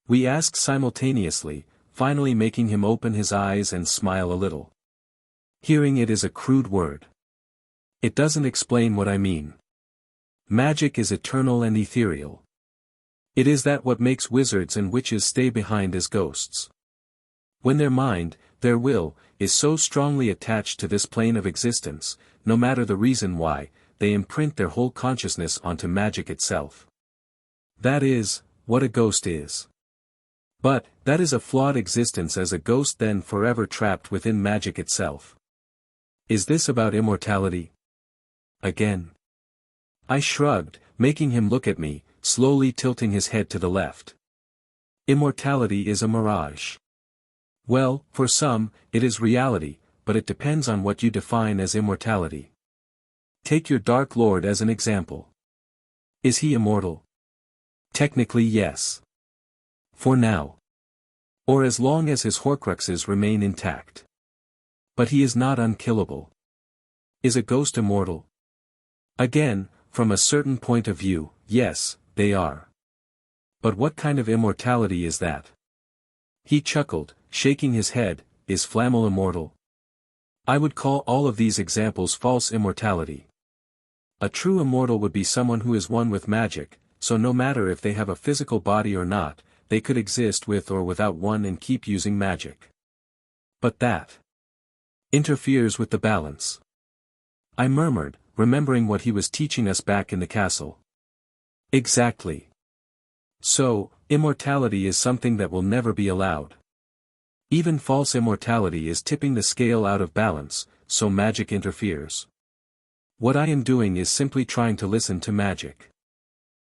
[SPEAKER 1] We asked simultaneously, finally making him open his eyes and smile a little. Hearing it is a crude word. It doesn't explain what I mean. Magic is eternal and ethereal. It is that what makes wizards and witches stay behind as ghosts. When their mind, their will, is so strongly attached to this plane of existence, no matter the reason why, they imprint their whole consciousness onto magic itself. That is, what a ghost is. But, that is a flawed existence as a ghost then forever trapped within magic itself. Is this about immortality? Again. I shrugged, making him look at me, slowly tilting his head to the left. Immortality is a mirage. Well, for some, it is reality, but it depends on what you define as immortality. Take your Dark Lord as an example. Is he immortal? Technically yes. For now. Or as long as his Horcruxes remain intact. But he is not unkillable. Is a ghost immortal? Again, from a certain point of view, yes, they are. But what kind of immortality is that? He chuckled, shaking his head. Is Flammel immortal? I would call all of these examples false immortality. A true immortal would be someone who is one with magic, so no matter if they have a physical body or not, they could exist with or without one and keep using magic. But that interferes with the balance. I murmured, remembering what he was teaching us back in the castle. Exactly. So, immortality is something that will never be allowed. Even false immortality is tipping the scale out of balance, so magic interferes. What I am doing is simply trying to listen to magic.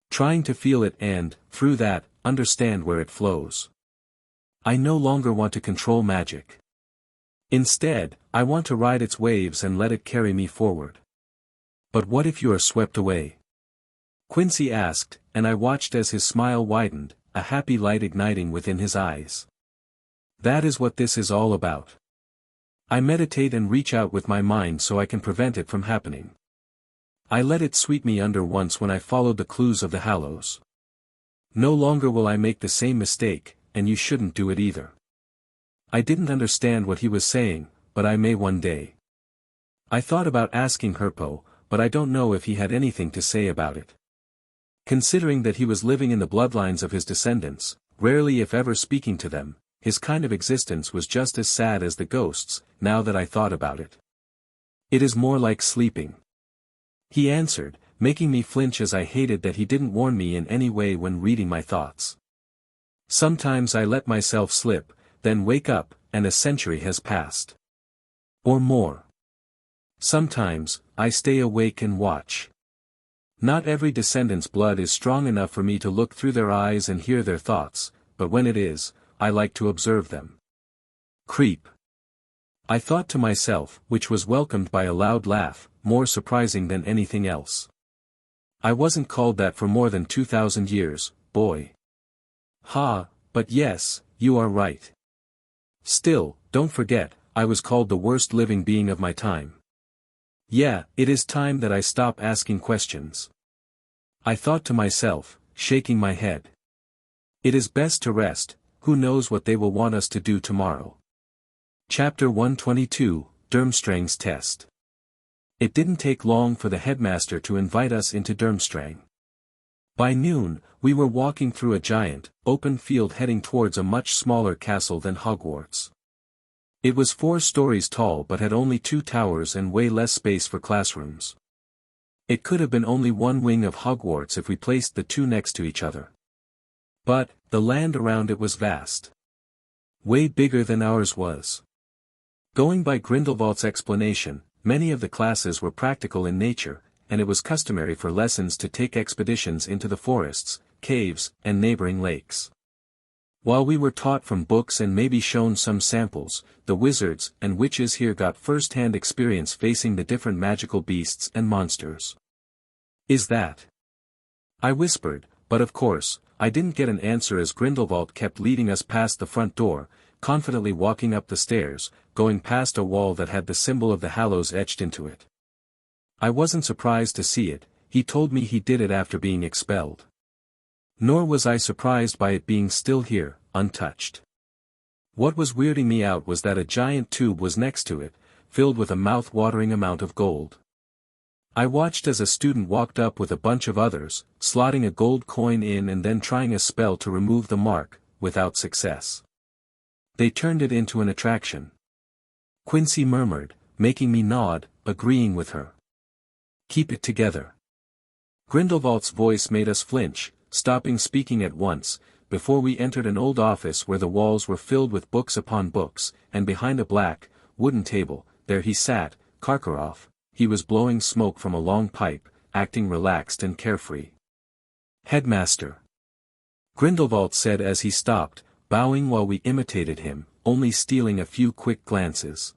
[SPEAKER 1] Trying to feel it and, through that, understand where it flows. I no longer want to control magic. Instead, I want to ride its waves and let it carry me forward. But what if you are swept away? Quincy asked, and I watched as his smile widened, a happy light igniting within his eyes. That is what this is all about. I meditate and reach out with my mind so I can prevent it from happening. I let it sweep me under once when I followed the clues of the Hallows. No longer will I make the same mistake, and you shouldn't do it either. I didn't understand what he was saying, but I may one day. I thought about asking Herpo, but I don't know if he had anything to say about it. Considering that he was living in the bloodlines of his descendants, rarely if ever speaking to them, his kind of existence was just as sad as the ghosts, now that I thought about it. It is more like sleeping. He answered, making me flinch as I hated that he didn't warn me in any way when reading my thoughts. Sometimes I let myself slip, then wake up, and a century has passed. Or more. Sometimes, I stay awake and watch. Not every descendant's blood is strong enough for me to look through their eyes and hear their thoughts, but when it is, I like to observe them. Creep. I thought to myself, which was welcomed by a loud laugh, more surprising than anything else. I wasn't called that for more than 2,000 years, boy. Ha, but But yes, you are right. Still, don't forget, I was called the worst living being of my time. Yeah, it is time that I stop asking questions. I thought to myself, shaking my head. It is best to rest, who knows what they will want us to do tomorrow. Chapter 122, Durmstrang's Test. It didn't take long for the headmaster to invite us into Durmstrang. By noon, we were walking through a giant, open field heading towards a much smaller castle than Hogwarts. It was 4 stories tall but had only 2 towers and way less space for classrooms. It could have been only one wing of Hogwarts if we placed the 2 next to each other. But, the land around it was vast. Way bigger than ours was. Going by Grindelwald's explanation, many of the classes were practical in nature, and it was customary for lessons to take expeditions into the forests, caves, and neighboring lakes. While we were taught from books and maybe shown some samples, the wizards and witches here got first-hand experience facing the different magical beasts and monsters. Is that? I whispered, but of course, I didn't get an answer as Grindelwald kept leading us past the front door, confidently walking up the stairs, going past a wall that had the symbol of the Hallows etched into it. I wasn't surprised to see it, he told me he did it after being expelled. Nor was I surprised by it being still here, untouched. What was weirding me out was that a giant tube was next to it, filled with a mouth-watering amount of gold. I watched as a student walked up with a bunch of others, slotting a gold coin in and then trying a spell to remove the mark, without success. They turned it into an attraction. Quincy murmured, making me nod, agreeing with her. Keep it together. Grindelwald's voice made us flinch, stopping speaking at once, before we entered an old office where the walls were filled with books upon books, and behind a black, wooden table, there he sat, Karkaroff. He was blowing smoke from a long pipe, acting relaxed and carefree. Headmaster. Grindelwald said as he stopped, bowing while we imitated him, only stealing a few quick glances.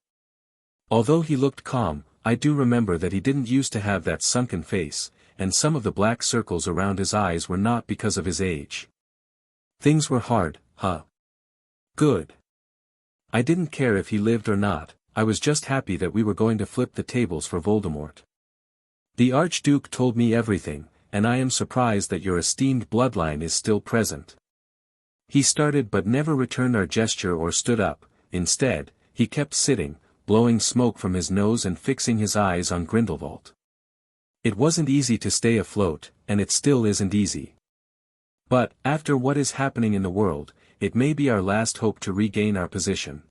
[SPEAKER 1] Although he looked calm, I do remember that he didn't used to have that sunken face, and some of the black circles around his eyes were not because of his age. Things were hard, huh? Good. I didn't care if he lived or not, I was just happy that we were going to flip the tables for Voldemort. The Archduke told me everything, and I am surprised that your esteemed bloodline is still present. He started but never returned our gesture or stood up, instead, he kept sitting, blowing smoke from his nose and fixing his eyes on Grindelwald. It wasn't easy to stay afloat, and it still isn't easy. But, after what is happening in the world, it may be our last hope to regain our position.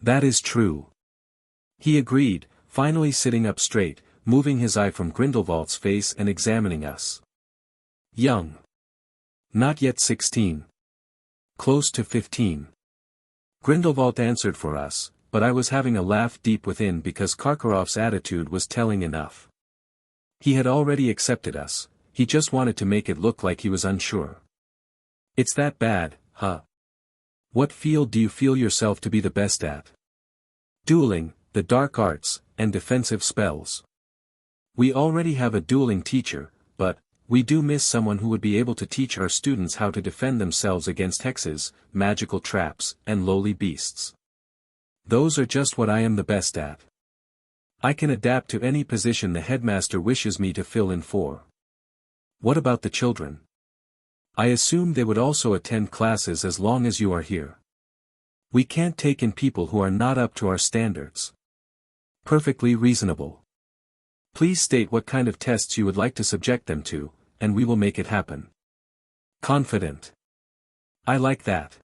[SPEAKER 1] That is true. He agreed, finally sitting up straight, moving his eye from Grindelwald's face and examining us. Young. Not yet 16. Close to 15. Grindelwald answered for us, but I was having a laugh deep within because Karkaroff's attitude was telling enough. He had already accepted us, he just wanted to make it look like he was unsure. It's that bad, huh? What field do you feel yourself to be the best at? Dueling, the dark arts, and defensive spells. We already have a dueling teacher, but we do miss someone who would be able to teach our students how to defend themselves against hexes, magical traps, and lowly beasts. Those are just what I am the best at. I can adapt to any position the headmaster wishes me to fill in for. What about the children? I assume they would also attend classes as long as you are here. We can't take in people who are not up to our standards. Perfectly reasonable. Please state what kind of tests you would like to subject them to, and we will make it happen. Confident. I like that.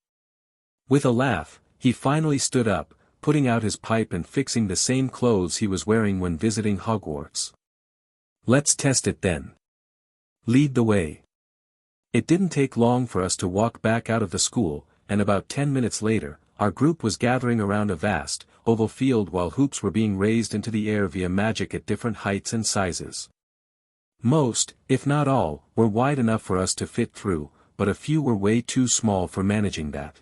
[SPEAKER 1] With a laugh, he finally stood up, putting out his pipe and fixing the same clothes he was wearing when visiting Hogwarts. Let's test it then. Lead the way. It didn't take long for us to walk back out of the school, and about 10 minutes later, our group was gathering around a vast, oval field while hoops were being raised into the air via magic at different heights and sizes. Most, if not all, were wide enough for us to fit through, but a few were way too small for managing that.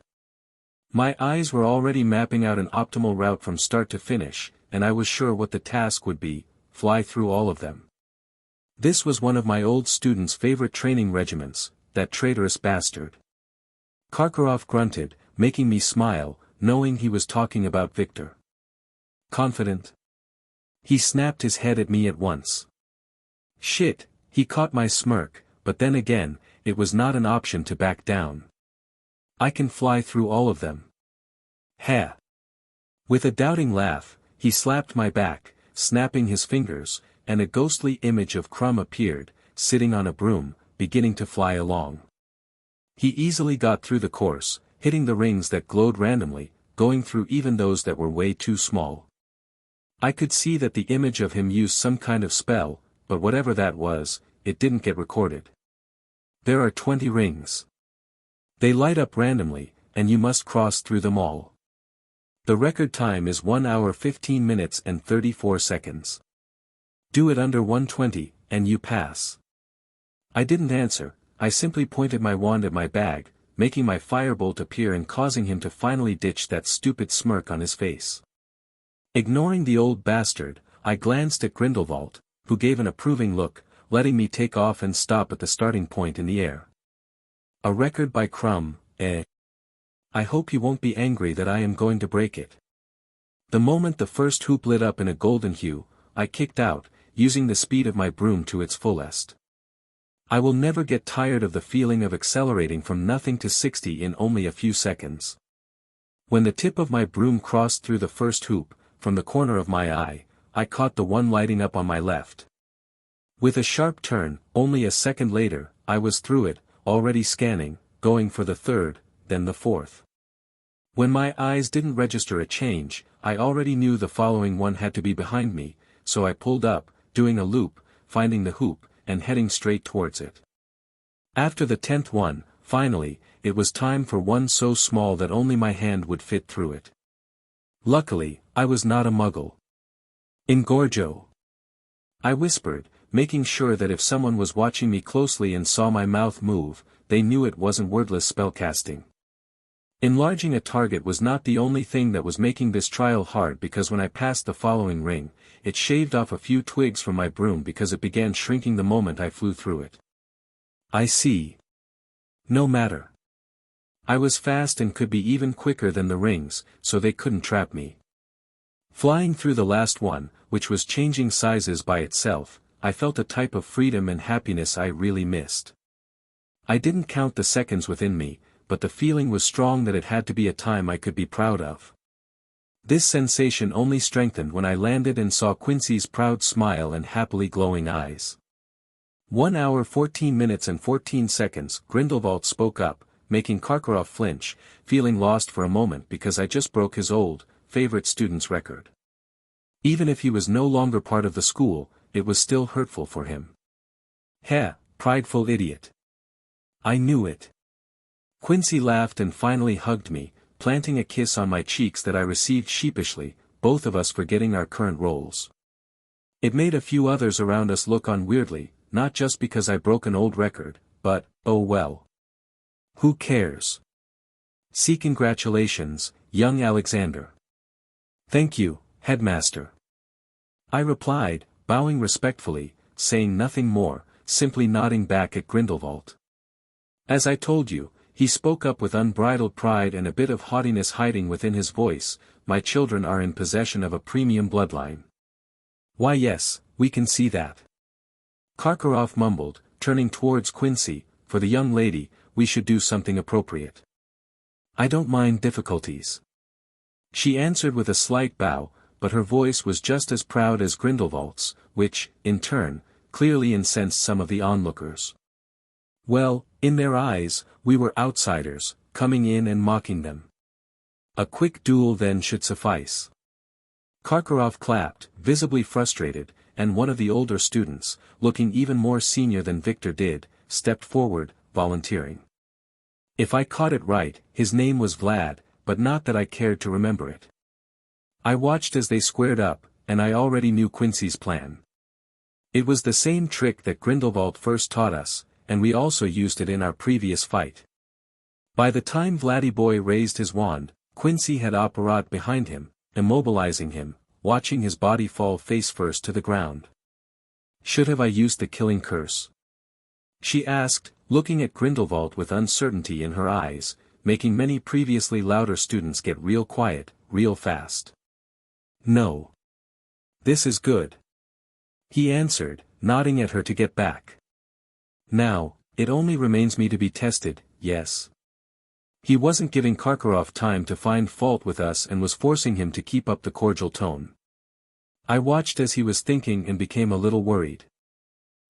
[SPEAKER 1] My eyes were already mapping out an optimal route from start to finish, and I was sure what the task would be: fly through all of them. This was one of my old students' favorite training regiments, that traitorous bastard. Karkaroff grunted, making me smile, knowing he was talking about Victor. Confident? He snapped his head at me at once. Shit, he caught my smirk, but then again, it was not an option to back down. I can fly through all of them. Ha! With a doubting laugh, he slapped my back, snapping his fingers, and a ghostly image of Crumb appeared, sitting on a broom, beginning to fly along. He easily got through the course, hitting the rings that glowed randomly, going through even those that were way too small. I could see that the image of him used some kind of spell, but whatever that was, it didn't get recorded. There are 20 rings. They light up randomly, and you must cross through them all. The record time is 1 hour 15 minutes and 34 seconds. Do it under 1:20, and you pass. I didn't answer, I simply pointed my wand at my bag, making my firebolt appear and causing him to finally ditch that stupid smirk on his face. Ignoring the old bastard, I glanced at Grindelwald, who gave an approving look, letting me take off and stop at the starting point in the air. A record by Crumb, eh? I hope you won't be angry that I am going to break it. The moment the first hoop lit up in a golden hue, I kicked out, using the speed of my broom to its fullest. I will never get tired of the feeling of accelerating from nothing to 60 in only a few seconds. When the tip of my broom crossed through the first hoop, from the corner of my eye, I caught the one lighting up on my left. With a sharp turn, only a second later, I was through it, already scanning, going for the third, then the fourth. When my eyes didn't register a change, I already knew the following one had to be behind me, so I pulled up, doing a loop, finding the hoop, and heading straight towards it. After the 10th one, finally, it was time for one so small that only my hand would fit through it. Luckily, I was not a muggle. Ingorjo. I whispered, making sure that if someone was watching me closely and saw my mouth move, they knew it wasn't wordless spellcasting. Enlarging a target was not the only thing that was making this trial hard, because when I passed the following ring, it shaved off a few twigs from my broom because it began shrinking the moment I flew through it. I see. No matter. I was fast and could be even quicker than the rings, so they couldn't trap me. Flying through the last one, which was changing sizes by itself, I felt a type of freedom and happiness I really missed. I didn't count the seconds within me, but the feeling was strong that it had to be a time I could be proud of. This sensation only strengthened when I landed and saw Quincy's proud smile and happily glowing eyes. 1 hour 14 minutes and 14 seconds, Grindelwald spoke up, making Karkaroff flinch, feeling lost for a moment because I just broke his old, favorite student's record. Even if he was no longer part of the school, it was still hurtful for him. Heh, prideful idiot. I knew it. Quincy laughed and finally hugged me, planting a kiss on my cheeks that I received sheepishly, both of us forgetting our current roles. It made a few others around us look on weirdly, not just because I broke an old record, but, oh well. Who cares? See, congratulations, young Alexander. Thank you, headmaster. I replied, bowing respectfully, saying nothing more, simply nodding back at Grindelwald. As I told you, he spoke up with unbridled pride and a bit of haughtiness hiding within his voice, my children are in possession of a premium bloodline. Why yes, we can see that. Karkaroff mumbled, turning towards Quincy, for the young lady, we should do something appropriate. I don't mind difficulties. She answered with a slight bow, but her voice was just as proud as Grindelwald's, which, in turn, clearly incensed some of the onlookers. Well, in their eyes, we were outsiders, coming in and mocking them. A quick duel then should suffice. Karkaroff clapped, visibly frustrated, and one of the older students, looking even more senior than Victor did, stepped forward, volunteering. If I caught it right, his name was Vlad, but not that I cared to remember it. I watched as they squared up, and I already knew Quincy's plan. It was the same trick that Grindelwald first taught us, and we also used it in our previous fight. By the time Vladdyboy raised his wand, Quincy had Apparat behind him, immobilizing him, watching his body fall face first to the ground. Should have I used the killing curse? She asked, looking at Grindelwald with uncertainty in her eyes, making many previously louder students get real quiet, real fast. "No. This is good," he answered, nodding at her to get back. "Now, it only remains me to be tested, yes." He wasn't giving Karkaroff time to find fault with us and was forcing him to keep up the cordial tone. I watched as he was thinking and became a little worried.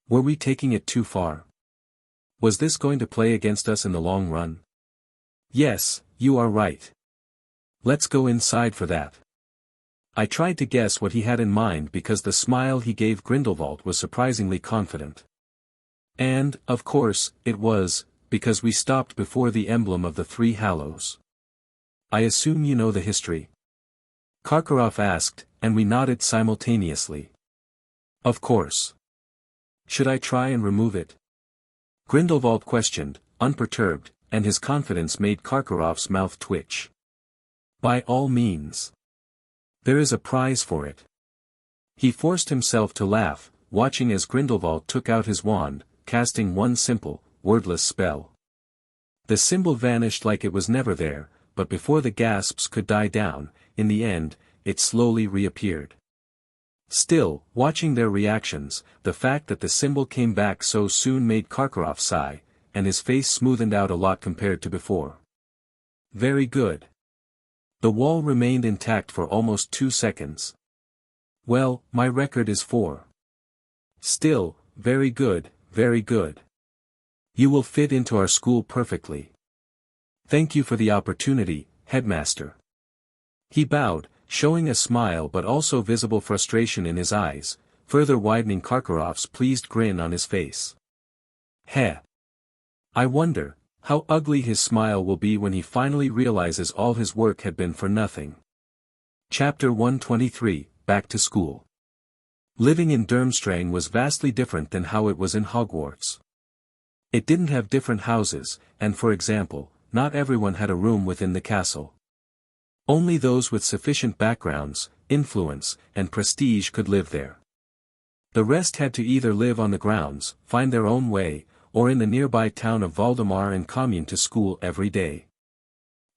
[SPEAKER 1] Were we taking it too far? Was this going to play against us in the long run? "Yes, you are right. Let's go inside for that." I tried to guess what he had in mind because the smile he gave Grindelwald was surprisingly confident. And, of course, it was, because we stopped before the emblem of the Three Hallows. "I assume you know the history?" Karkaroff asked, and we nodded simultaneously. "Of course. Should I try and remove it?" Grindelwald questioned, unperturbed, and his confidence made Karkaroff's mouth twitch. "By all means. There is a prize for it." He forced himself to laugh, watching as Grindelwald took out his wand, casting one simple, wordless spell. The symbol vanished like it was never there, but before the gasps could die down, in the end, it slowly reappeared. Still, watching their reactions, the fact that the symbol came back so soon made Karkaroff sigh, and his face smoothened out a lot compared to before. "Very good." The wall remained intact for almost 2 seconds. "Well, my record is 4. Still, very good, very good. You will fit into our school perfectly. Thank you for the opportunity, Headmaster." He bowed, showing a smile but also visible frustration in his eyes, further widening Karkaroff's pleased grin on his face. Heh. I wonder, how ugly his smile will be when he finally realizes all his work had been for nothing. Chapter 123, Back to School. Living in Durmstrang was vastly different than how it was in Hogwarts. It didn't have different houses, and for example, not everyone had a room within the castle. Only those with sufficient backgrounds, influence, and prestige could live there. The rest had to either live on the grounds, find their own way, or in the nearby town of Voldemort and commune to school every day.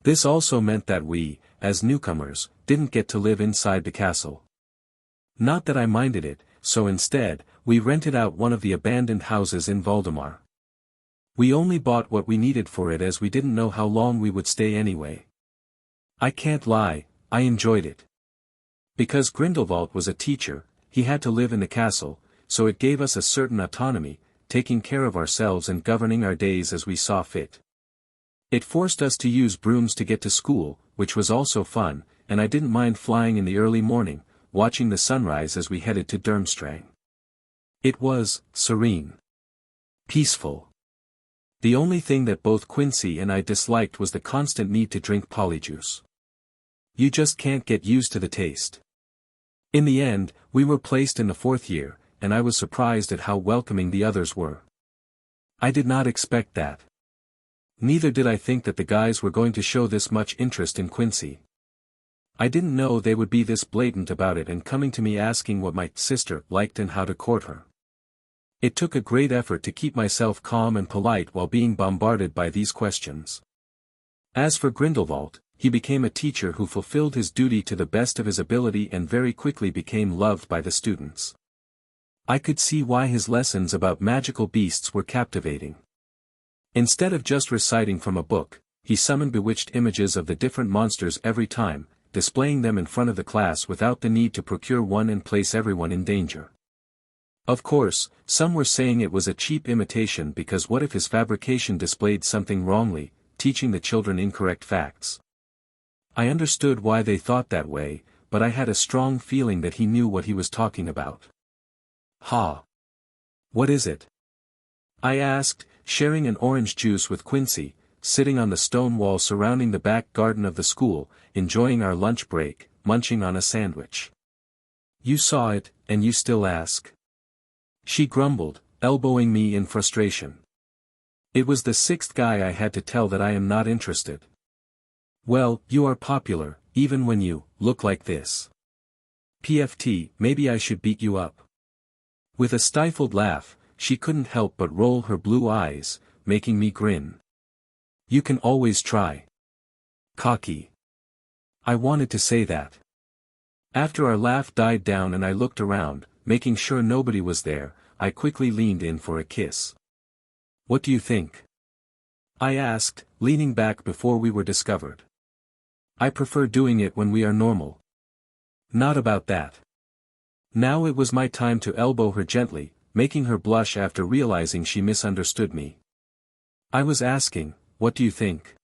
[SPEAKER 1] This also meant that we, as newcomers, didn't get to live inside the castle. Not that I minded it, so instead, we rented out one of the abandoned houses in Voldemort. We only bought what we needed for it as we didn't know how long we would stay anyway. I can't lie, I enjoyed it. Because Grindelwald was a teacher, he had to live in the castle, so it gave us a certain autonomy, taking care of ourselves and governing our days as we saw fit. It forced us to use brooms to get to school, which was also fun, and I didn't mind flying in the early morning, watching the sunrise as we headed to Durmstrang. It was serene. Peaceful. The only thing that both Quincy and I disliked was the constant need to drink polyjuice. You just can't get used to the taste. In the end, we were placed in the 4th year, and I was surprised at how welcoming the others were. I did not expect that. Neither did I think that the guys were going to show this much interest in Quincy. I didn't know they would be this blatant about it and coming to me asking what my sister liked and how to court her. It took a great effort to keep myself calm and polite while being bombarded by these questions. As for Grindelwald, he became a teacher who fulfilled his duty to the best of his ability and very quickly became loved by the students. I could see why his lessons about magical beasts were captivating. Instead of just reciting from a book, he summoned bewitched images of the different monsters every time, displaying them in front of the class without the need to procure one and place everyone in danger. Of course, some were saying it was a cheap imitation because what if his fabrication displayed something wrongly, teaching the children incorrect facts? I understood why they thought that way, but I had a strong feeling that he knew what he was talking about. Ha! What is it? I asked, sharing an orange juice with Quincy, sitting on the stone wall surrounding the back garden of the school, enjoying our lunch break, munching on a sandwich. You saw it, and you still ask? She grumbled, elbowing me in frustration. It was the 6th guy I had to tell that I am not interested. Well, you are popular, even when you look like this. PFT, maybe I should beat you up. With a stifled laugh, she couldn't help but roll her blue eyes, making me grin. You can always try. Cocky. I wanted to say that. After our laugh died down and I looked around, making sure nobody was there, I quickly leaned in for a kiss. What do you think? I asked, leaning back before we were discovered. I prefer doing it when we are normal. Not about that. Now it was my time to elbow her gently, making her blush after realizing she misunderstood me. I was asking, what do you think?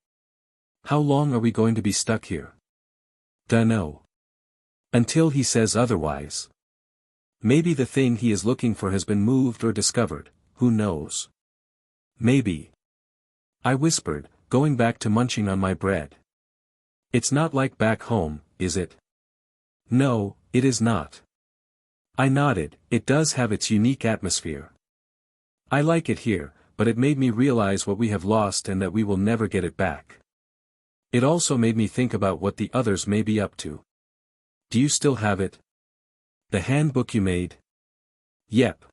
[SPEAKER 1] How long are we going to be stuck here? Dunno. Until he says otherwise. Maybe the thing he is looking for has been moved or discovered, who knows? Maybe. I whispered, going back to munching on my bread. It's not like back home, is it? No, it is not. I nodded. It does have its unique atmosphere. I like it here, but it made me realize what we have lost and that we will never get it back. It also made me think about what the others may be up to. Do you still have it? The handbook you made? Yep.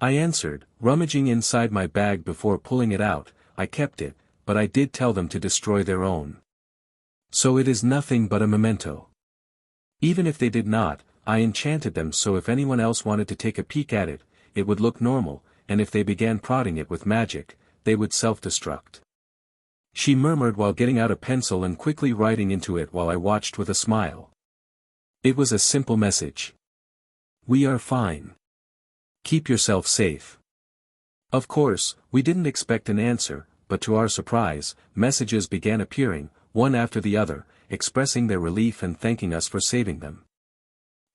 [SPEAKER 1] I answered, rummaging inside my bag before pulling it out. I kept it, but I did tell them to destroy their own. So it is nothing but a memento. Even if they did not, I enchanted them so if anyone else wanted to take a peek at it, it would look normal, and if they began prodding it with magic, they would self-destruct. She murmured while getting out a pencil and quickly writing into it while I watched with a smile. It was a simple message. We are fine. Keep yourself safe. Of course, we didn't expect an answer, but to our surprise, messages began appearing, one after the other, expressing their relief and thanking us for saving them.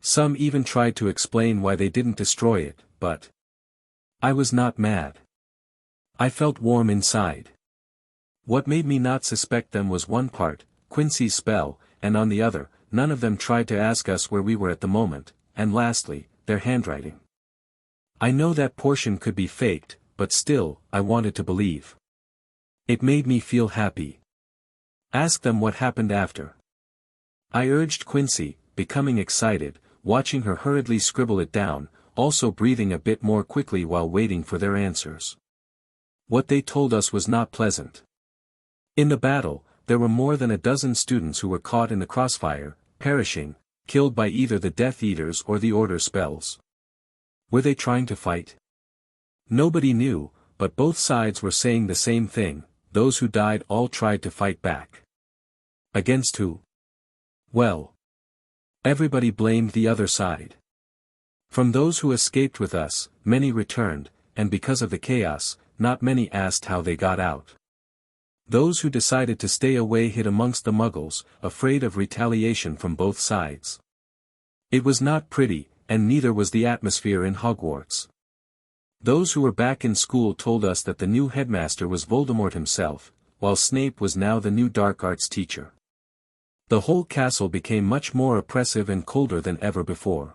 [SPEAKER 1] Some even tried to explain why they didn't destroy it, but I was not mad. I felt warm inside. What made me not suspect them was one part, Quincy's spell, and on the other, none of them tried to ask us where we were at the moment, and lastly, their handwriting. I know that portion could be faked, but still, I wanted to believe. It made me feel happy. Ask them what happened after. I urged Quincy, becoming excited, watching her hurriedly scribble it down, also breathing a bit more quickly while waiting for their answers. What they told us was not pleasant. In the battle, there were more than a dozen students who were caught in the crossfire, perishing, killed by either the Death Eaters or the Order spells. Were they trying to fight? Nobody knew, but both sides were saying the same thing. Those who died all tried to fight back. Against who? Well, everybody blamed the other side. From those who escaped with us, many returned, and because of the chaos, not many asked how they got out. Those who decided to stay away hid amongst the Muggles, afraid of retaliation from both sides. It was not pretty, and neither was the atmosphere in Hogwarts. Those who were back in school told us that the new headmaster was Voldemort himself, while Snape was now the new dark arts teacher. The whole castle became much more oppressive and colder than ever before.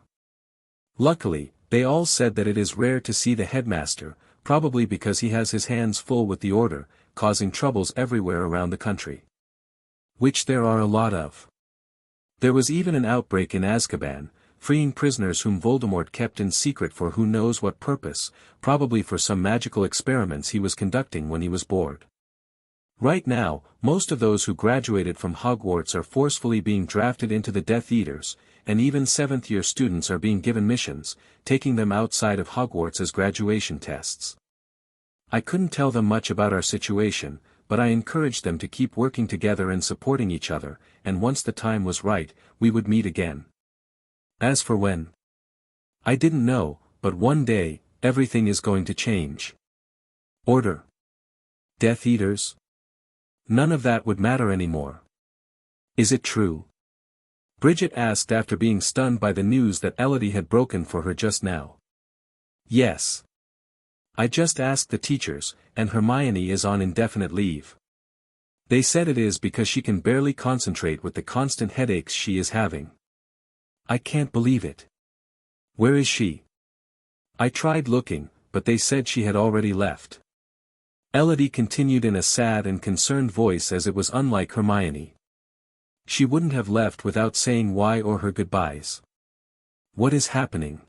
[SPEAKER 1] Luckily, they all said that it is rare to see the headmaster, probably because he has his hands full with the Order, causing troubles everywhere around the country. Which there are a lot of. There was even an outbreak in Azkaban, freeing prisoners whom Voldemort kept in secret for who knows what purpose, probably for some magical experiments he was conducting when he was bored. Right now, most of those who graduated from Hogwarts are forcefully being drafted into the Death Eaters, and even 7th-year students are being given missions, taking them outside of Hogwarts as graduation tests. I couldn't tell them much about our situation, but I encouraged them to keep working together and supporting each other, and once the time was right, we would meet again. As for when, I didn't know, but one day, everything is going to change. Order. Death Eaters? None of that would matter anymore. Is it true? Bridget asked after being stunned by the news that Elodie had broken for her just now. Yes. I just asked the teachers, and Hermione is on indefinite leave. They said it is because she can barely concentrate with the constant headaches she is having. I can't believe it. Where is she? I tried looking, but they said she had already left. Elodie continued in a sad and concerned voice as it was unlike Hermione. She wouldn't have left without saying why or her goodbyes. What is happening?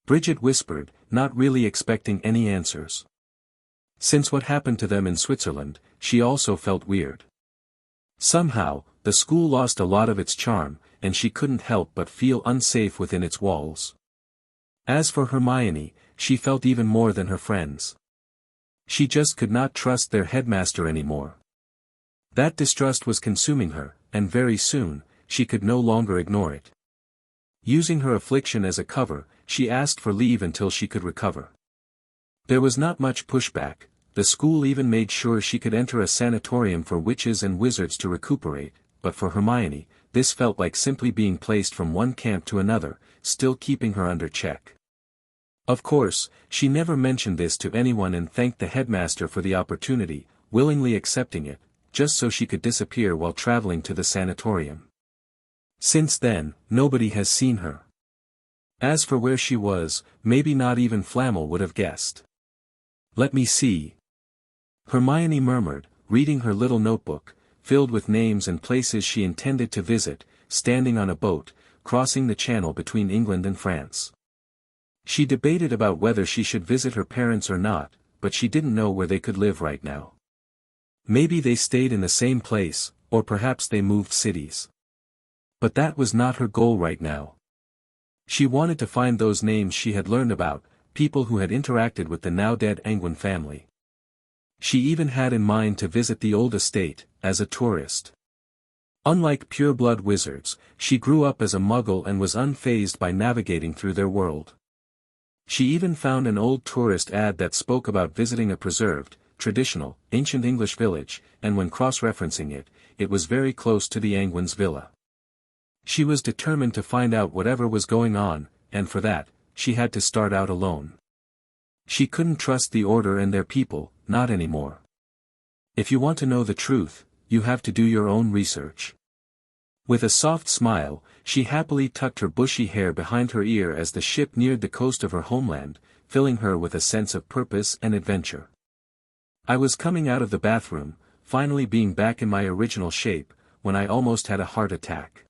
[SPEAKER 1] Bridget whispered, not really expecting any answers. Since what happened to them in Switzerland, she also felt weird. Somehow, the school lost a lot of its charm, and she couldn't help but feel unsafe within its walls. As for Hermione, she felt even more than her friends. She just could not trust their headmaster anymore. That distrust was consuming her, and very soon, she could no longer ignore it. Using her affliction as a cover, she asked for leave until she could recover. There was not much pushback. The school even made sure she could enter a sanatorium for witches and wizards to recuperate, but for Hermione, this felt like simply being placed from one camp to another, still keeping her under check. Of course, she never mentioned this to anyone and thanked the headmaster for the opportunity, willingly accepting it, just so she could disappear while traveling to the sanatorium. Since then, nobody has seen her. As for where she was, maybe not even Flammel would have guessed. "Let me see," Hermione murmured, reading her little notebook, filled with names and places she intended to visit, standing on a boat, crossing the channel between England and France. She debated about whether she should visit her parents or not, but she didn't know where they could live right now. Maybe they stayed in the same place, or perhaps they moved cities. But that was not her goal right now. She wanted to find those names she had learned about, people who had interacted with the now-dead Anguine family. She even had in mind to visit the old estate, as a tourist. Unlike pure-blood wizards, she grew up as a muggle and was unfazed by navigating through their world. She even found an old tourist ad that spoke about visiting a preserved, traditional, ancient English village, and when cross-referencing it, it was very close to the Anguine's villa. She was determined to find out whatever was going on, and for that, she had to start out alone. She couldn't trust the Order and their people, not anymore. If you want to know the truth, you have to do your own research. With a soft smile, she happily tucked her bushy hair behind her ear as the ship neared the coast of her homeland, filling her with a sense of purpose and adventure. I was coming out of the bathroom, finally being back in my original shape, when I almost had a heart attack.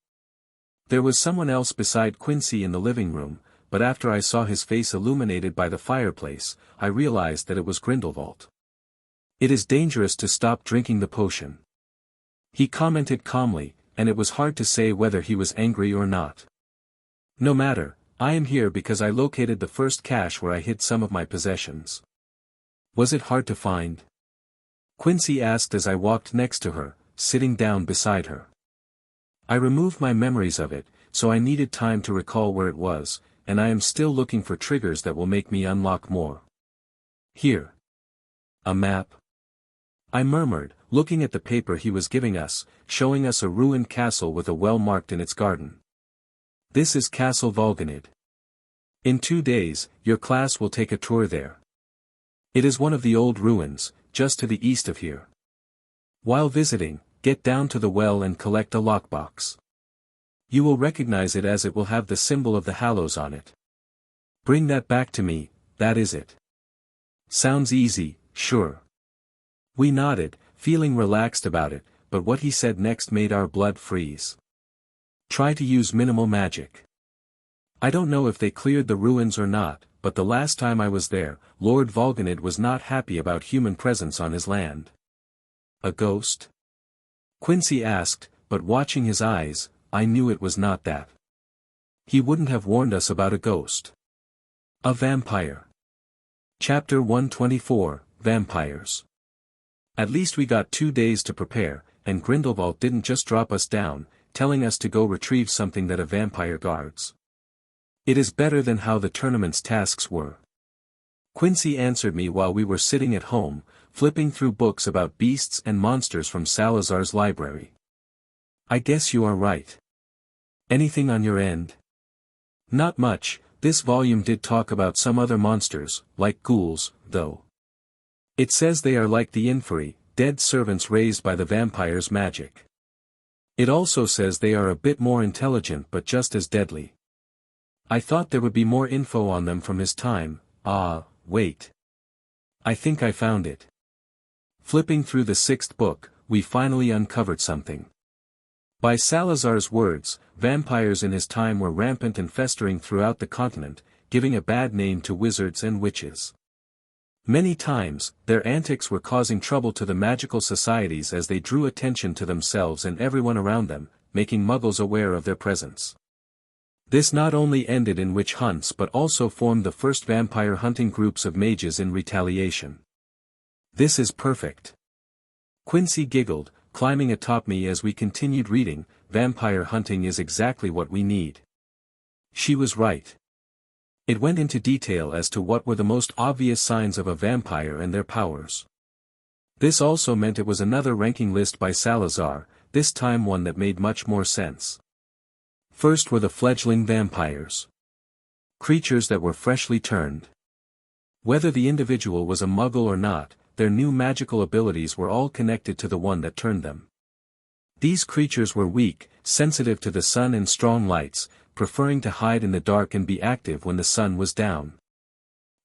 [SPEAKER 1] There was someone else beside Quincy in the living room, but after I saw his face illuminated by the fireplace, I realized that it was Grindelwald. "It is dangerous to stop drinking the potion," he commented calmly, and it was hard to say whether he was angry or not. "No matter, I am here because I located the first cache where I hid some of my possessions." "Was it hard to find?" Quincy asked as I walked next to her, sitting down beside her. "I removed my memories of it, so I needed time to recall where it was, and I am still looking for triggers that will make me unlock more." "Here. A map?" I murmured, looking at the paper he was giving us, showing us a ruined castle with a well marked in its garden. "This is Castle Volganid. In 2 days, your class will take a tour there. It is one of the old ruins, just to the east of here. While visiting, get down to the well and collect a lockbox. You will recognize it as it will have the symbol of the Hallows on it. Bring that back to me, that is it." "Sounds easy, sure." We nodded, feeling relaxed about it, but what he said next made our blood freeze. "Try to use minimal magic. I don't know if they cleared the ruins or not, but the last time I was there, Lord Voldemort was not happy about human presence on his land." "A ghost?" Quincy asked, but watching his eyes, I knew it was not that. He wouldn't have warned us about a ghost. A vampire. Chapter 124, Vampires. At least we got 2 days to prepare, and Grindelwald didn't just drop us down, telling us to go retrieve something that a vampire guards. It is better than how the tournament's tasks were. Quincy answered me while we were sitting at home, flipping through books about beasts and monsters from Salazar's library. "I guess you are right. Anything on your end?" "Not much. This volume did talk about some other monsters, like ghouls, though. It says they are like the inferi, dead servants raised by the vampire's magic. It also says they are a bit more intelligent but just as deadly. I thought there would be more info on them from his time. Wait. I think I found it." Flipping through the 6th book, we finally uncovered something. By Salazar's words, vampires in his time were rampant and festering throughout the continent, giving a bad name to wizards and witches. Many times, their antics were causing trouble to the magical societies as they drew attention to themselves and everyone around them, making muggles aware of their presence. This not only ended in witch hunts but also formed the first vampire hunting groups of mages in retaliation. This is perfect. Quincy giggled, climbing atop me as we continued reading. Vampire hunting is exactly what we need. She was right. It went into detail as to what were the most obvious signs of a vampire and their powers. This also meant it was another ranking list by Salazar, this time one that made much more sense. First were the fledgling vampires. Creatures that were freshly turned. Whether the individual was a muggle or not, their new magical abilities were all connected to the one that turned them. These creatures were weak, sensitive to the sun and strong lights, preferring to hide in the dark and be active when the sun was down.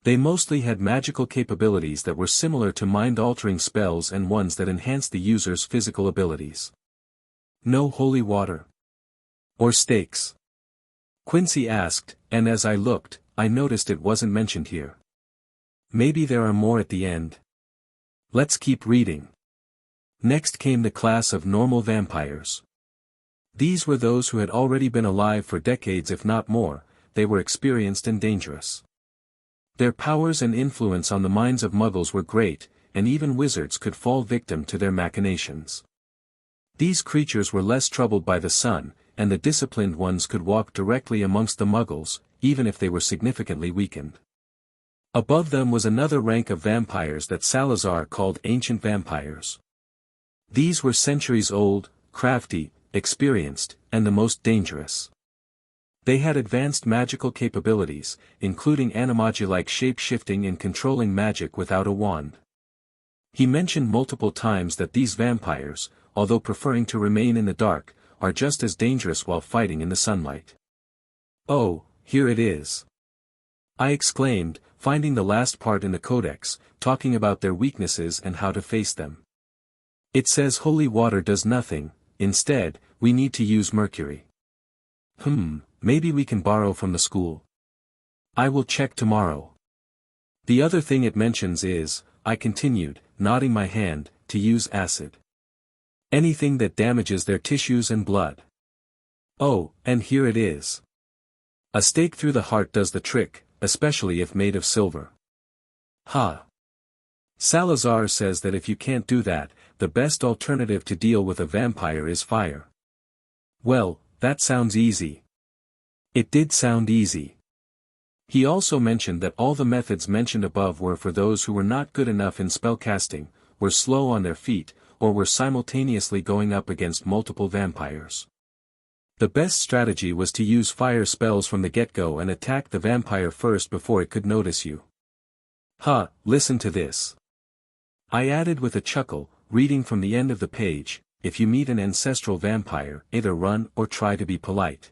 [SPEAKER 1] They mostly had magical capabilities that were similar to mind-altering spells and ones that enhanced the user's physical abilities. No holy water. Or stakes? Quincy asked, and as I looked, I noticed it wasn't mentioned here. Maybe there are more at the end. Let's keep reading. Next came the class of normal vampires. These were those who had already been alive for decades if not more. They were experienced and dangerous. Their powers and influence on the minds of muggles were great, and even wizards could fall victim to their machinations. These creatures were less troubled by the sun, and the disciplined ones could walk directly amongst the muggles, even if they were significantly weakened. Above them was another rank of vampires that Salazar called ancient vampires. These were centuries old, crafty, experienced, and the most dangerous. They had advanced magical capabilities, including animagi-like shape-shifting and controlling magic without a wand. He mentioned multiple times that these vampires, although preferring to remain in the dark, are just as dangerous while fighting in the sunlight. Oh, here it is. I exclaimed, finding the last part in the codex, talking about their weaknesses and how to face them. It says holy water does nothing, instead, we need to use mercury. Maybe we can borrow from the school. I will check tomorrow. The other thing it mentions is, I continued, nodding my hand, to use acid. Anything that damages their tissues and blood. Oh, and here it is. A stake through the heart does the trick, especially if made of silver. Ha! Salazar says that if you can't do that, the best alternative to deal with a vampire is fire. Well, that sounds easy. It did sound easy. He also mentioned that all the methods mentioned above were for those who were not good enough in spellcasting, were slow on their feet, or were simultaneously going up against multiple vampires. The best strategy was to use fire spells from the get-go and attack the vampire first before it could notice you. Listen to this. I added with a chuckle, reading from the end of the page, if you meet an ancestral vampire, either run or try to be polite.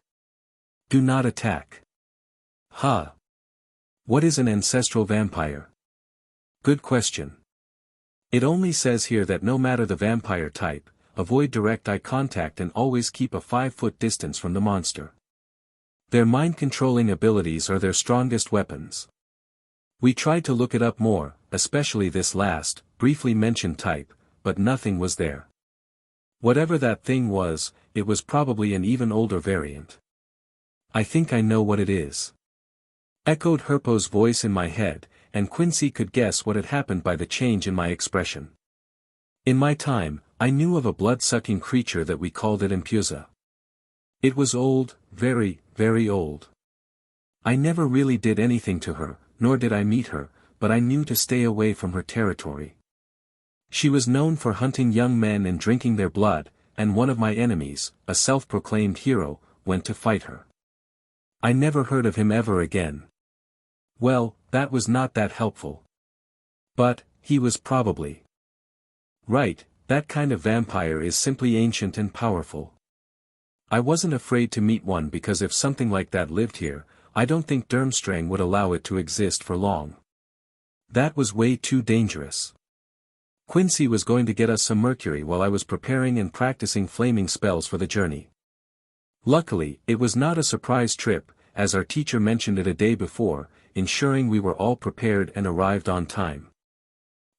[SPEAKER 1] Do not attack. What is an ancestral vampire? Good question. It only says here that no matter the vampire type, avoid direct eye contact and always keep a 5-foot distance from the monster. Their mind-controlling abilities are their strongest weapons. We tried to look it up more, especially this last, briefly mentioned type, but nothing was there. Whatever that thing was, it was probably an even older variant. I think I know what it is. Echoed Herpo's voice in my head, and Quincy could guess what had happened by the change in my expression. In my time, I knew of a blood-sucking creature that we called it Impuzza. It was old, very, very old. I never really did anything to her, nor did I meet her, but I knew to stay away from her territory. She was known for hunting young men and drinking their blood, and one of my enemies, a self-proclaimed hero, went to fight her. I never heard of him ever again. Well, that was not that helpful. But, he was probably right. That kind of vampire is simply ancient and powerful. I wasn't afraid to meet one because if something like that lived here, I don't think Durmstrang would allow it to exist for long. That was way too dangerous. Quincy was going to get us some mercury while I was preparing and practicing flaming spells for the journey. Luckily, it was not a surprise trip, as our teacher mentioned it a day before, ensuring we were all prepared and arrived on time.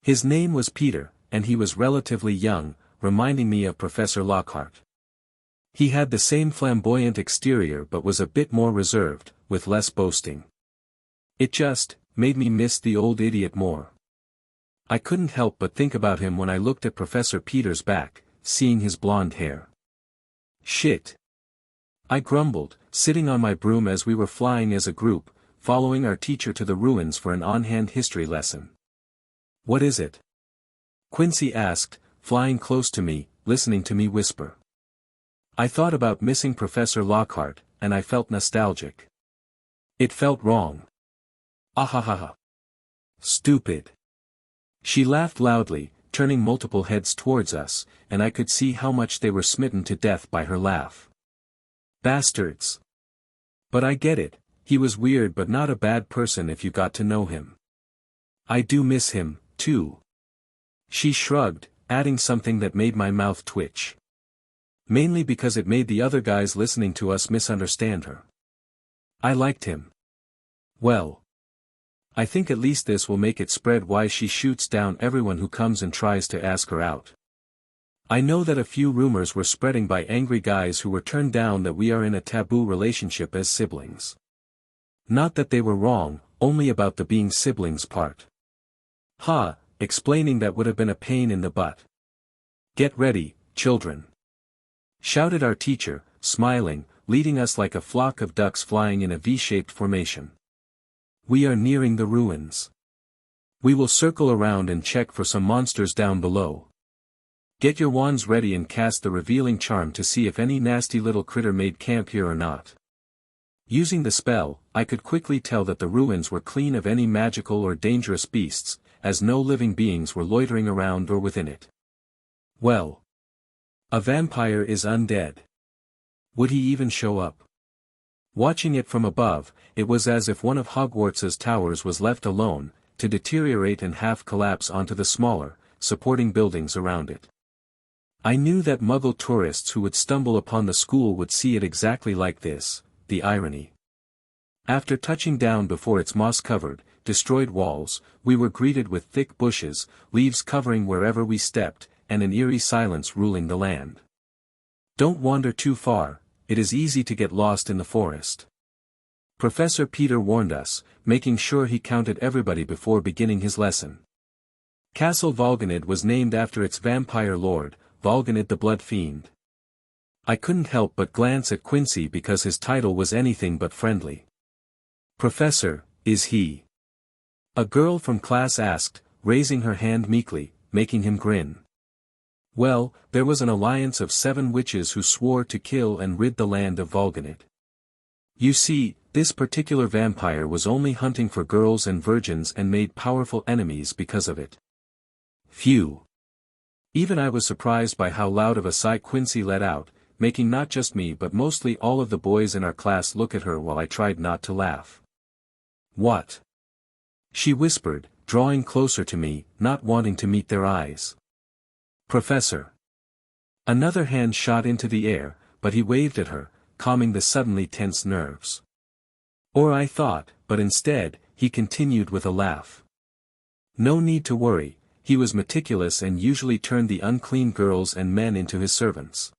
[SPEAKER 1] His name was Peter, and he was relatively young, reminding me of Professor Lockhart. He had the same flamboyant exterior but was a bit more reserved, with less boasting. It just made me miss the old idiot more. I couldn't help but think about him when I looked at Professor Peter's back, seeing his blonde hair. Shit. I grumbled, sitting on my broom as we were flying as a group, following our teacher to the ruins for an on-hand history lesson. What is it? Quincy asked, flying close to me, listening to me whisper. I thought about missing Professor Lockhart, and I felt nostalgic. It felt wrong. Ahahaha. Stupid. She laughed loudly, turning multiple heads towards us, and I could see how much they were smitten to death by her laugh. Bastards. But I get it, he was weird but not a bad person if you got to know him. I do miss him, too. She shrugged, adding something that made my mouth twitch. Mainly because it made the other guys listening to us misunderstand her. I liked him. Well. I think at least this will make it spread why she shoots down everyone who comes and tries to ask her out. I know that a few rumors were spreading by angry guys who were turned down that we are in a taboo relationship as siblings. Not that they were wrong, only about the being siblings part. Explaining that would have been a pain in the butt. Get ready, children. Shouted our teacher, smiling, leading us like a flock of ducks flying in a V-shaped formation. We are nearing the ruins. We will circle around and check for some monsters down below. Get your wands ready and cast the revealing charm to see if any nasty little critter made camp here or not. Using the spell, I could quickly tell that the ruins were clean of any magical or dangerous beasts, as no living beings were loitering around or within it. Well. A vampire is undead. Would he even show up? Watching it from above, it was as if one of Hogwarts's towers was left alone, to deteriorate and half collapse onto the smaller, supporting buildings around it. I knew that Muggle tourists who would stumble upon the school would see it exactly like this, the irony. After touching down before its moss-covered, destroyed walls, we were greeted with thick bushes, leaves covering wherever we stepped, and an eerie silence ruling the land. Don't wander too far, it is easy to get lost in the forest. Professor Peter warned us, making sure he counted everybody before beginning his lesson. Castle Volganid was named after its vampire lord, Volganid the Blood Fiend. I couldn't help but glance at Quincy because his title was anything but friendly. Professor, is he? A girl from class asked, raising her hand meekly, making him grin. Well, there was an alliance of 7 witches who swore to kill and rid the land of Volganid. You see, this particular vampire was only hunting for girls and virgins and made powerful enemies because of it. Phew. Even I was surprised by how loud of a sigh Quincy let out, making not just me but mostly all of the boys in our class look at her while I tried not to laugh. What? She whispered, drawing closer to me, not wanting to meet their eyes. Professor. Another hand shot into the air, but he waved at her, calming the suddenly tense nerves. Or I thought, but instead, he continued with a laugh. No need to worry, he was meticulous and usually turned the unclean girls and men into his servants.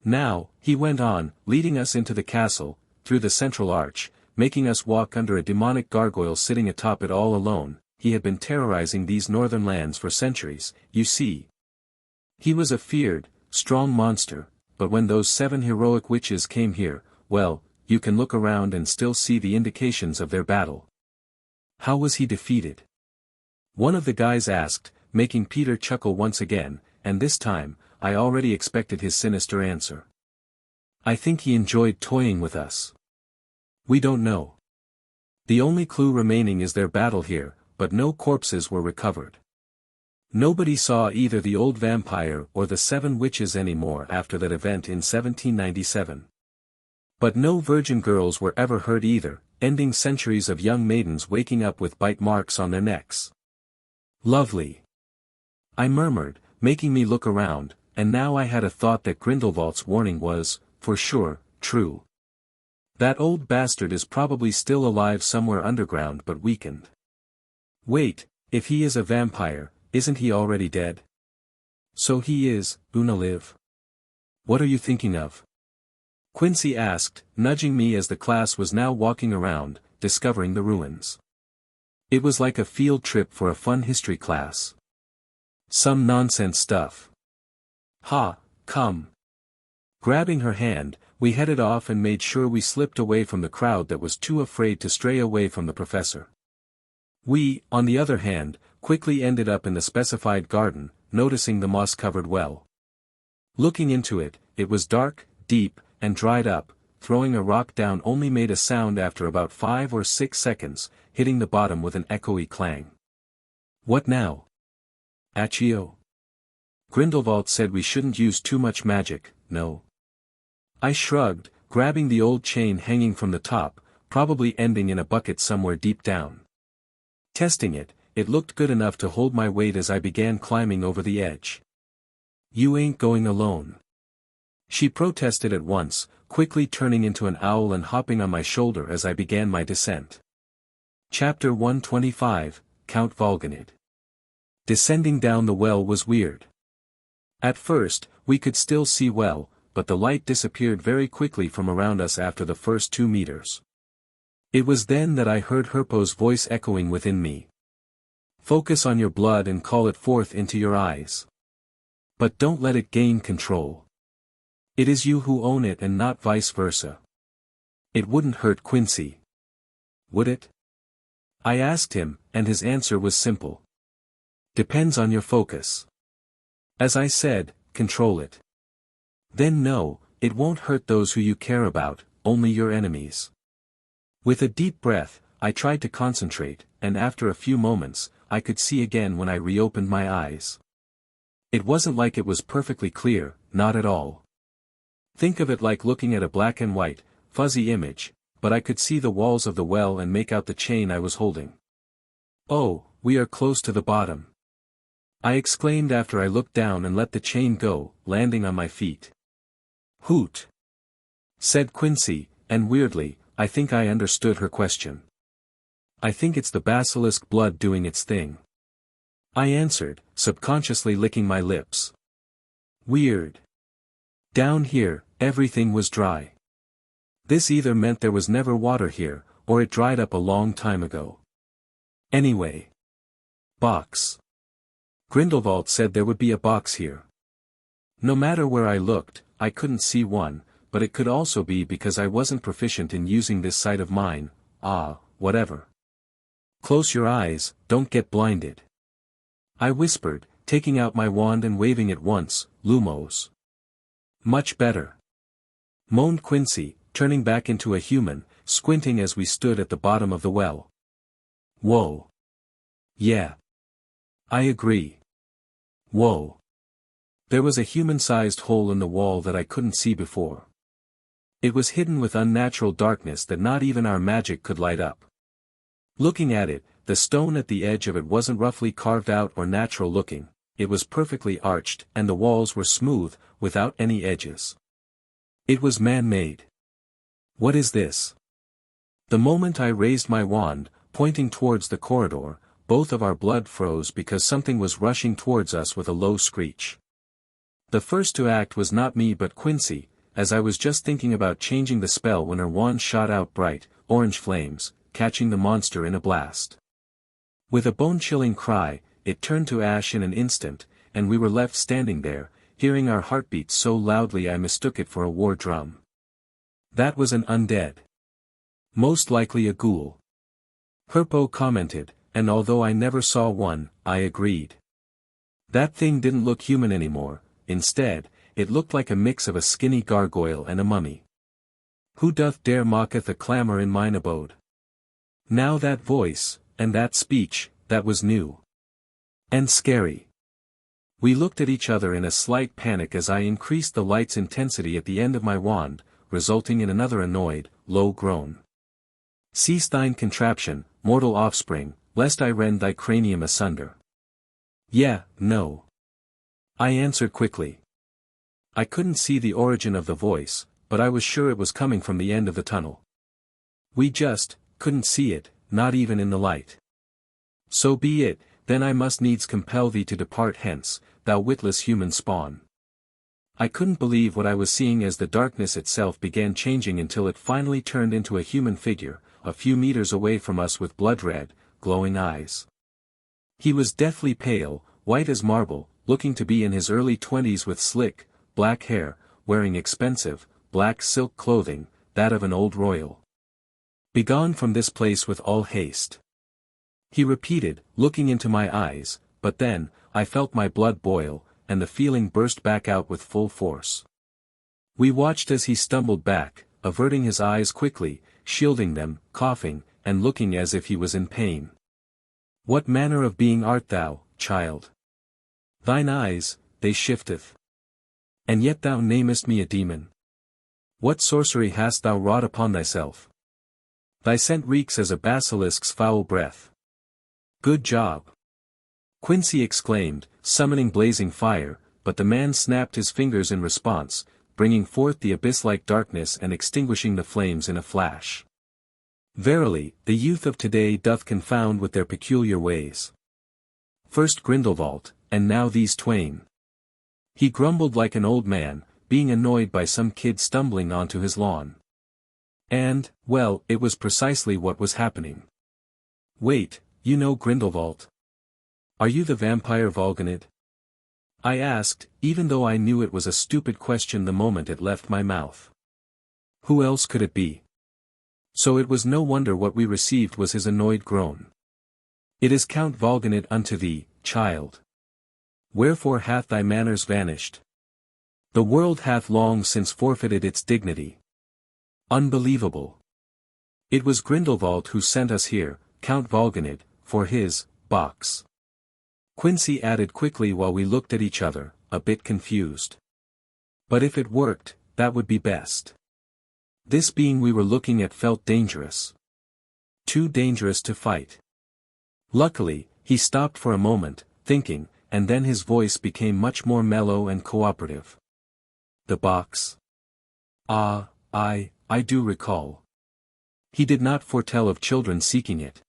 [SPEAKER 1] Now, he went on, leading us into the castle, through the central arch, making us walk under a demonic gargoyle sitting atop it all alone. He had been terrorizing these northern lands for centuries, you see. He was a feared, strong monster, but when those 7 heroic witches came here, well, you can look around and still see the indications of their battle. How was he defeated? One of the guys asked, making Peter chuckle once again, and this time, I already expected his sinister answer. I think he enjoyed toying with us. We don't know. The only clue remaining is their battle here, but no corpses were recovered. Nobody saw either the old vampire or the 7 witches anymore after that event in 1797. But no virgin girls were ever heard either, ending centuries of young maidens waking up with bite marks on their necks. Lovely. I murmured, making me look around, and now I had a thought that Grindelwald's warning was, for sure, true. That old bastard is probably still alive somewhere underground but weakened. Wait, If he is a vampire, isn't he already dead? So he is, live. What are you thinking of? Quincy asked, nudging me as the class was now walking around, discovering the ruins. It was like a field trip for a fun history class. Some nonsense stuff. Ha, come. Grabbing her hand, we headed off and made sure we slipped away from the crowd that was too afraid to stray away from the professor. We, on the other hand, quickly ended up in the specified garden, noticing the moss-covered well. Looking into it, it was dark, deep, and dried up. Throwing a rock down only made a sound after about 5 or 6 seconds, hitting the bottom with an echoey clang. What now? Accio. Grindelwald said we shouldn't use too much magic, no. I shrugged, grabbing the old chain hanging from the top, probably ending in a bucket somewhere deep down. Testing it, it looked good enough to hold my weight as I began climbing over the edge. You ain't going alone. She protested at once, quickly turning into an owl and hopping on my shoulder as I began my descent. Chapter 125, Count Volganid. Descending down the well was weird. At first, we could still see well, but the light disappeared very quickly from around us after the first 2 meters. It was then that I heard Herpo's voice echoing within me. Focus on your blood and call it forth into your eyes. But don't let it gain control. It is you who own it and not vice versa. It wouldn't hurt Quincy. Would it? I asked him, and his answer was simple. Depends on your focus. As I said, control it. Then no, it won't hurt those who you care about, only your enemies. With a deep breath, I tried to concentrate, and after a few moments, I could see again when I reopened my eyes. It wasn't like it was perfectly clear, not at all. Think of it like looking at a black and white, fuzzy image, but I could see the walls of the well and make out the chain I was holding. Oh, we are close to the bottom. I exclaimed after I looked down and let the chain go, landing on my feet. Hoot! Said Quincy, and weirdly, I think I understood her question. I think it's the basilisk blood doing its thing. I answered, subconsciously licking my lips. Weird. Down here, everything was dry. This either meant there was never water here, or it dried up a long time ago. Anyway. Box. Grindelwald said there would be a box here. No matter where I looked, I couldn't see one, but it could also be because I wasn't proficient in using this sight of mine. Whatever. Close your eyes, don't get blinded. I whispered, taking out my wand and waving it once. Lumos. Much better. Moaned Quincy, turning back into a human, squinting as we stood at the bottom of the well. Whoa. Yeah. I agree. Whoa. There was a human-sized hole in the wall that I couldn't see before. It was hidden with unnatural darkness that not even our magic could light up. Looking at it, the stone at the edge of it wasn't roughly carved out or natural looking, it was perfectly arched, and the walls were smooth, without any edges. It was man-made. What is this? The moment I raised my wand, pointing towards the corridor, both of our blood froze because something was rushing towards us with a low screech. The first to act was not me but Quincy, as I was just thinking about changing the spell when her wand shot out bright, orange flames, catching the monster in a blast. With a bone-chilling cry, it turned to ash in an instant, and we were left standing there, hearing our heartbeats so loudly I mistook it for a war drum. That was an undead. Most likely a ghoul. Herpo commented, and although I never saw one, I agreed. That thing didn't look human anymore, instead, it looked like a mix of a skinny gargoyle and a mummy. Who doth dare mocketh a clamor in mine abode? Now that voice, and that speech, that was new. And scary. We looked at each other in a slight panic as I increased the light's intensity at the end of my wand, resulting in another annoyed, low groan. Cease thine contraption, mortal offspring, lest I rend thy cranium asunder. Yeah, no. I answered quickly. I couldn't see the origin of the voice, but I was sure it was coming from the end of the tunnel. We just couldn't see it, not even in the light. So be it, then I must needs compel thee to depart hence, thou witless human spawn. I couldn't believe what I was seeing as the darkness itself began changing until it finally turned into a human figure, a few meters away from us with blood-red, glowing eyes. He was deathly pale, white as marble, looking to be in his early 20s with slick, black hair, wearing expensive, black silk clothing, that of an old royal. "Begone from this place with all haste," he repeated, looking into my eyes, but then, I felt my blood boil, and the feeling burst back out with full force. We watched as he stumbled back, averting his eyes quickly, shielding them, coughing, and looking as if he was in pain. "What manner of being art thou, child? Thine eyes, they shifteth. And yet thou namest me a demon. What sorcery hast thou wrought upon thyself? Thy scent reeks as a basilisk's foul breath. Good job!" Quincy exclaimed, summoning blazing fire, but the man snapped his fingers in response, bringing forth the abyss-like darkness and extinguishing the flames in a flash. Verily, the youth of today doth confound with their peculiar ways. First Grindelwald, and now these twain. He grumbled like an old man, being annoyed by some kid stumbling onto his lawn. And, well, it was precisely what was happening. "Wait, you know Grindelwald? Are you the vampire Volganid?" I asked, even though I knew it was a stupid question the moment it left my mouth. Who else could it be? So it was no wonder what we received was his annoyed groan. "It is Count Volganid unto thee, child. Wherefore hath thy manners vanished? The world hath long since forfeited its dignity." Unbelievable. It was Grindelwald who sent us here, Count Volganid, for his box. Quincy added quickly while we looked at each other, a bit confused. But if it worked, that would be best. This being we were looking at felt dangerous. Too dangerous to fight. Luckily, he stopped for a moment, thinking, and then his voice became much more mellow and cooperative. "The box? Ah, I do recall. He did not foretell of children seeking it.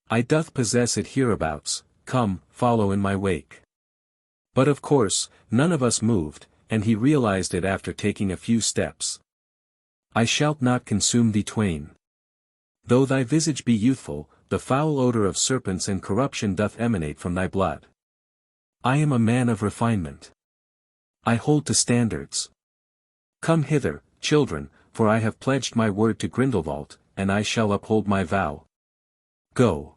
[SPEAKER 1] I doth possess it hereabouts, come, follow in my wake." But of course, none of us moved, and he realized it after taking a few steps. "I shalt not consume thee twain. Though thy visage be youthful, the foul odor of serpents and corruption doth emanate from thy blood. I am a man of refinement. I hold to standards. Come hither, children, for I have pledged my word to Grindelwald, and I shall uphold my vow." "Go,"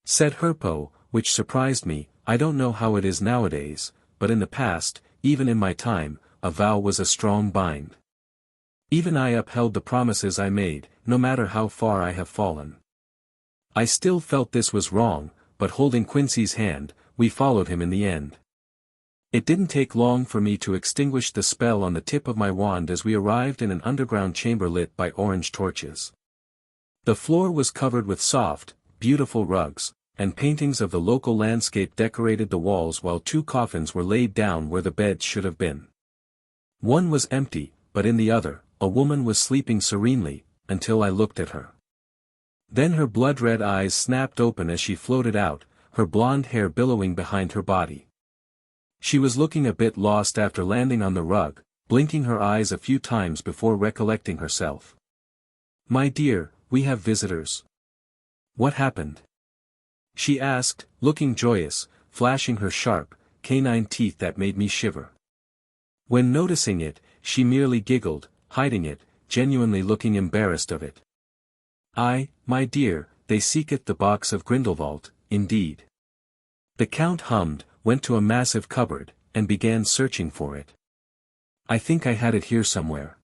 [SPEAKER 1] said Herpo, which surprised me. I don't know how it is nowadays, but in the past, even in my time, a vow was a strong bind. Even I upheld the promises I made, no matter how far I have fallen. I still felt this was wrong, but holding Quincy's hand, we followed him in the end. It didn't take long for me to extinguish the spell on the tip of my wand as we arrived in an underground chamber lit by orange torches. The floor was covered with soft, beautiful rugs, and paintings of the local landscape decorated the walls while two coffins were laid down where the beds should have been. One was empty, but in the other, a woman was sleeping serenely, until I looked at her. Then her blood-red eyes snapped open as she floated out, her blonde hair billowing behind her body. She was looking a bit lost after landing on the rug, blinking her eyes a few times before recollecting herself. "My dear, we have visitors." "What happened?" she asked, looking joyous, flashing her sharp, canine teeth that made me shiver. When noticing it, she merely giggled, hiding it, genuinely looking embarrassed of it. My dear, they seeketh the box of Grindelwald, indeed." The Count hummed, went to a massive cupboard, and began searching for it. "I think I had it here somewhere."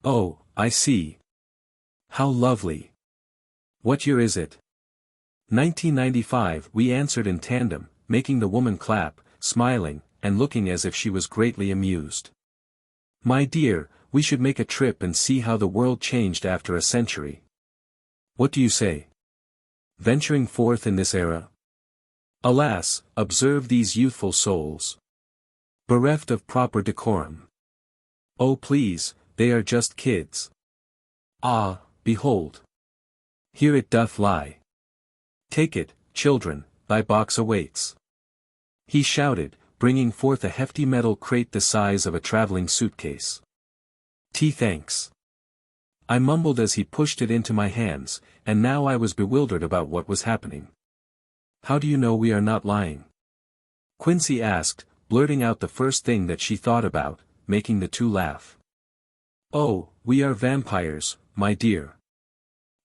[SPEAKER 1] "Oh, I see. How lovely. What year is it?" 1995, we answered in tandem, making the woman clap, smiling, and looking as if she was greatly amused. "My dear, we should make a trip and see how the world changed after a century. What do you say? Venturing forth in this era? Alas, observe these youthful souls. Bereft of proper decorum. Oh please, they are just kids. Ah, behold. Here it doth lie. Take it, children, thy box awaits." He shouted, bringing forth a hefty metal crate the size of a traveling suitcase. Thanks." I mumbled as he pushed it into my hands, and now I was bewildered about what was happening. "How do you know we are not lying?" Quincy asked, blurting out the first thing that she thought about, making the two laugh. "Oh, we are vampires, my dear."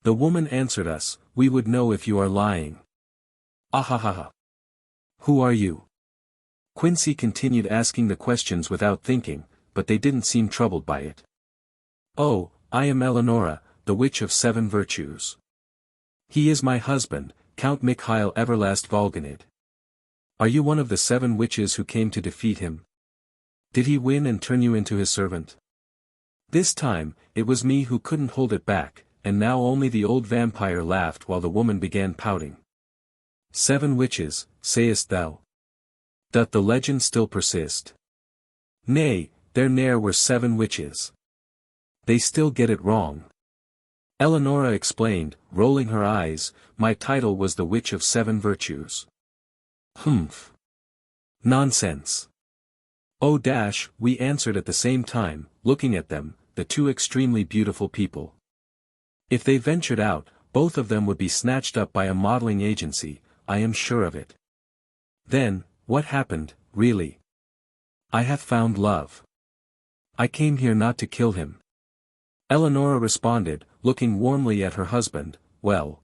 [SPEAKER 1] The woman answered us, "We would know if you are lying." "Ahahaha. Who are you?" Quincy continued asking the questions without thinking, but they didn't seem troubled by it. "Oh, I am Eleonora, the Witch of 7 Virtues. He is my husband, Count Mikhail Everlast Volganid. Are you one of the 7 witches who came to defeat him? Did he win and turn you into his servant?" This time, it was me who couldn't hold it back, and now only the old vampire laughed while the woman began pouting. 7 witches, sayest thou? Doth the legend still persist? Nay, there ne'er were 7 witches. They still get it wrong. Eleonora explained, rolling her eyes, "My title was the Witch of 7 Virtues." Humph. Nonsense. Oh dash, we answered at the same time, looking at them, the two extremely beautiful people. If they ventured out, both of them would be snatched up by a modeling agency, I am sure of it. Then, what happened, really? "I have found love. I came here not to kill him." Eleonora responded, looking warmly at her husband, "Well.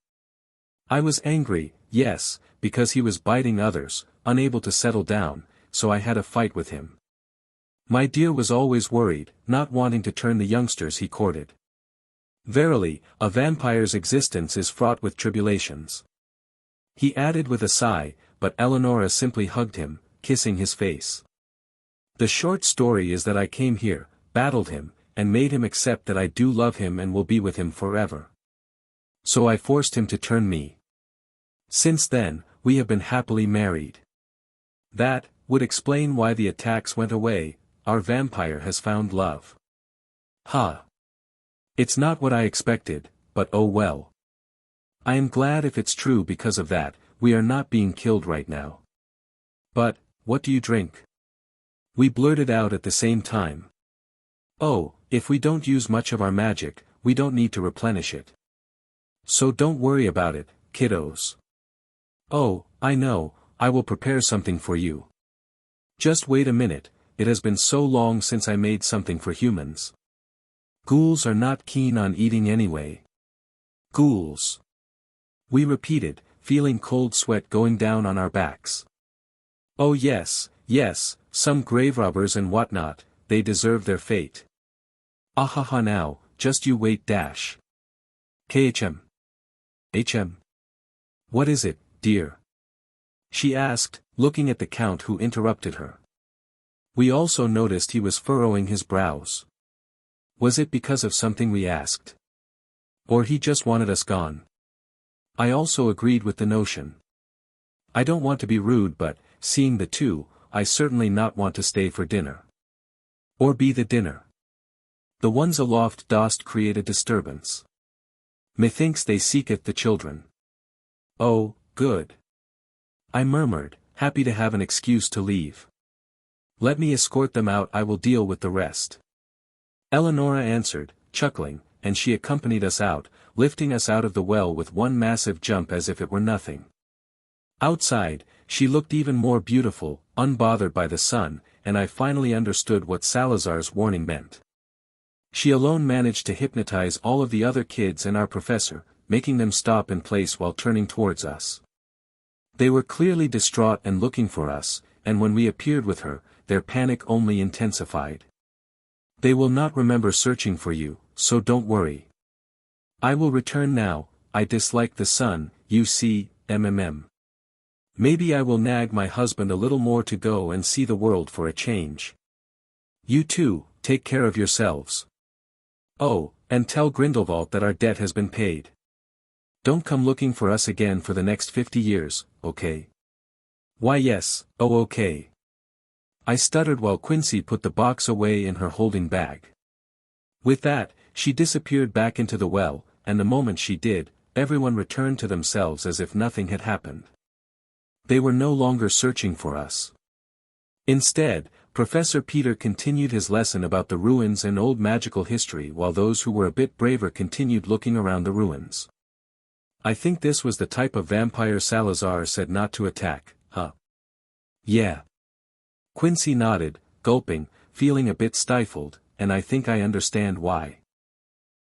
[SPEAKER 1] I was angry, yes, because he was biting others, unable to settle down, so I had a fight with him. My dear was always worried, not wanting to turn the youngsters he courted. Verily, a vampire's existence is fraught with tribulations." He added with a sigh, but Eleonora simply hugged him, kissing his face. "The short story is that I came here, battled him, and made him accept that I do love him and will be with him forever. So I forced him to turn me. Since then, we have been happily married. That would explain why the attacks went away. Our vampire has found love." Ha! It's not what I expected, but oh well. I am glad if it's true because of that, we are not being killed right now. But, what do you drink? We blurted out at the same time. Oh, if we don't use much of our magic, we don't need to replenish it. So don't worry about it, kiddos. Oh, I know, I will prepare something for you. Just wait a minute, it has been so long since I made something for humans. Ghouls are not keen on eating anyway. Ghouls. We repeated, feeling cold sweat going down on our backs. Oh yes, yes, some grave robbers and whatnot, they deserve their fate. Ahaha now, just you wait dash. KHM. HM. What is it, dear? She asked, looking at the Count who interrupted her. We also noticed he was furrowing his brows. Was it because of something we asked? Or he just wanted us gone? I also agreed with the notion. I don't want to be rude but, seeing the two, I certainly not want to stay for dinner. Or be the dinner. The ones aloft dost create a disturbance. Methinks they seeketh the children. Oh, good. I murmured, happy to have an excuse to leave. Let me escort them out, I will deal with the rest. Eleonora answered, chuckling, and she accompanied us out, lifting us out of the well with one massive jump as if it were nothing. Outside, she looked even more beautiful, unbothered by the sun, and I finally understood what Salazar's warning meant. She alone managed to hypnotize all of the other kids and our professor, making them stop in place while turning towards us. They were clearly distraught and looking for us, and when we appeared with her, their panic only intensified. They will not remember searching for you, so don't worry. I will return now, I dislike the sun, you see, Maybe I will nag my husband a little more to go and see the world for a change. You too, take care of yourselves. Oh, and tell Grindelwald that our debt has been paid. Don't come looking for us again for the next 50 years, okay? Why yes, oh okay. I stuttered while Quincy put the box away in her holding bag. With that, she disappeared back into the well, and the moment she did, everyone returned to themselves as if nothing had happened. They were no longer searching for us. Instead, Professor Peter continued his lesson about the ruins and old magical history while those who were a bit braver continued looking around the ruins. I think this was the type of vampire Salazar said not to attack, huh? Yeah. Quincy nodded, gulping, feeling a bit stifled, and I think I understand why.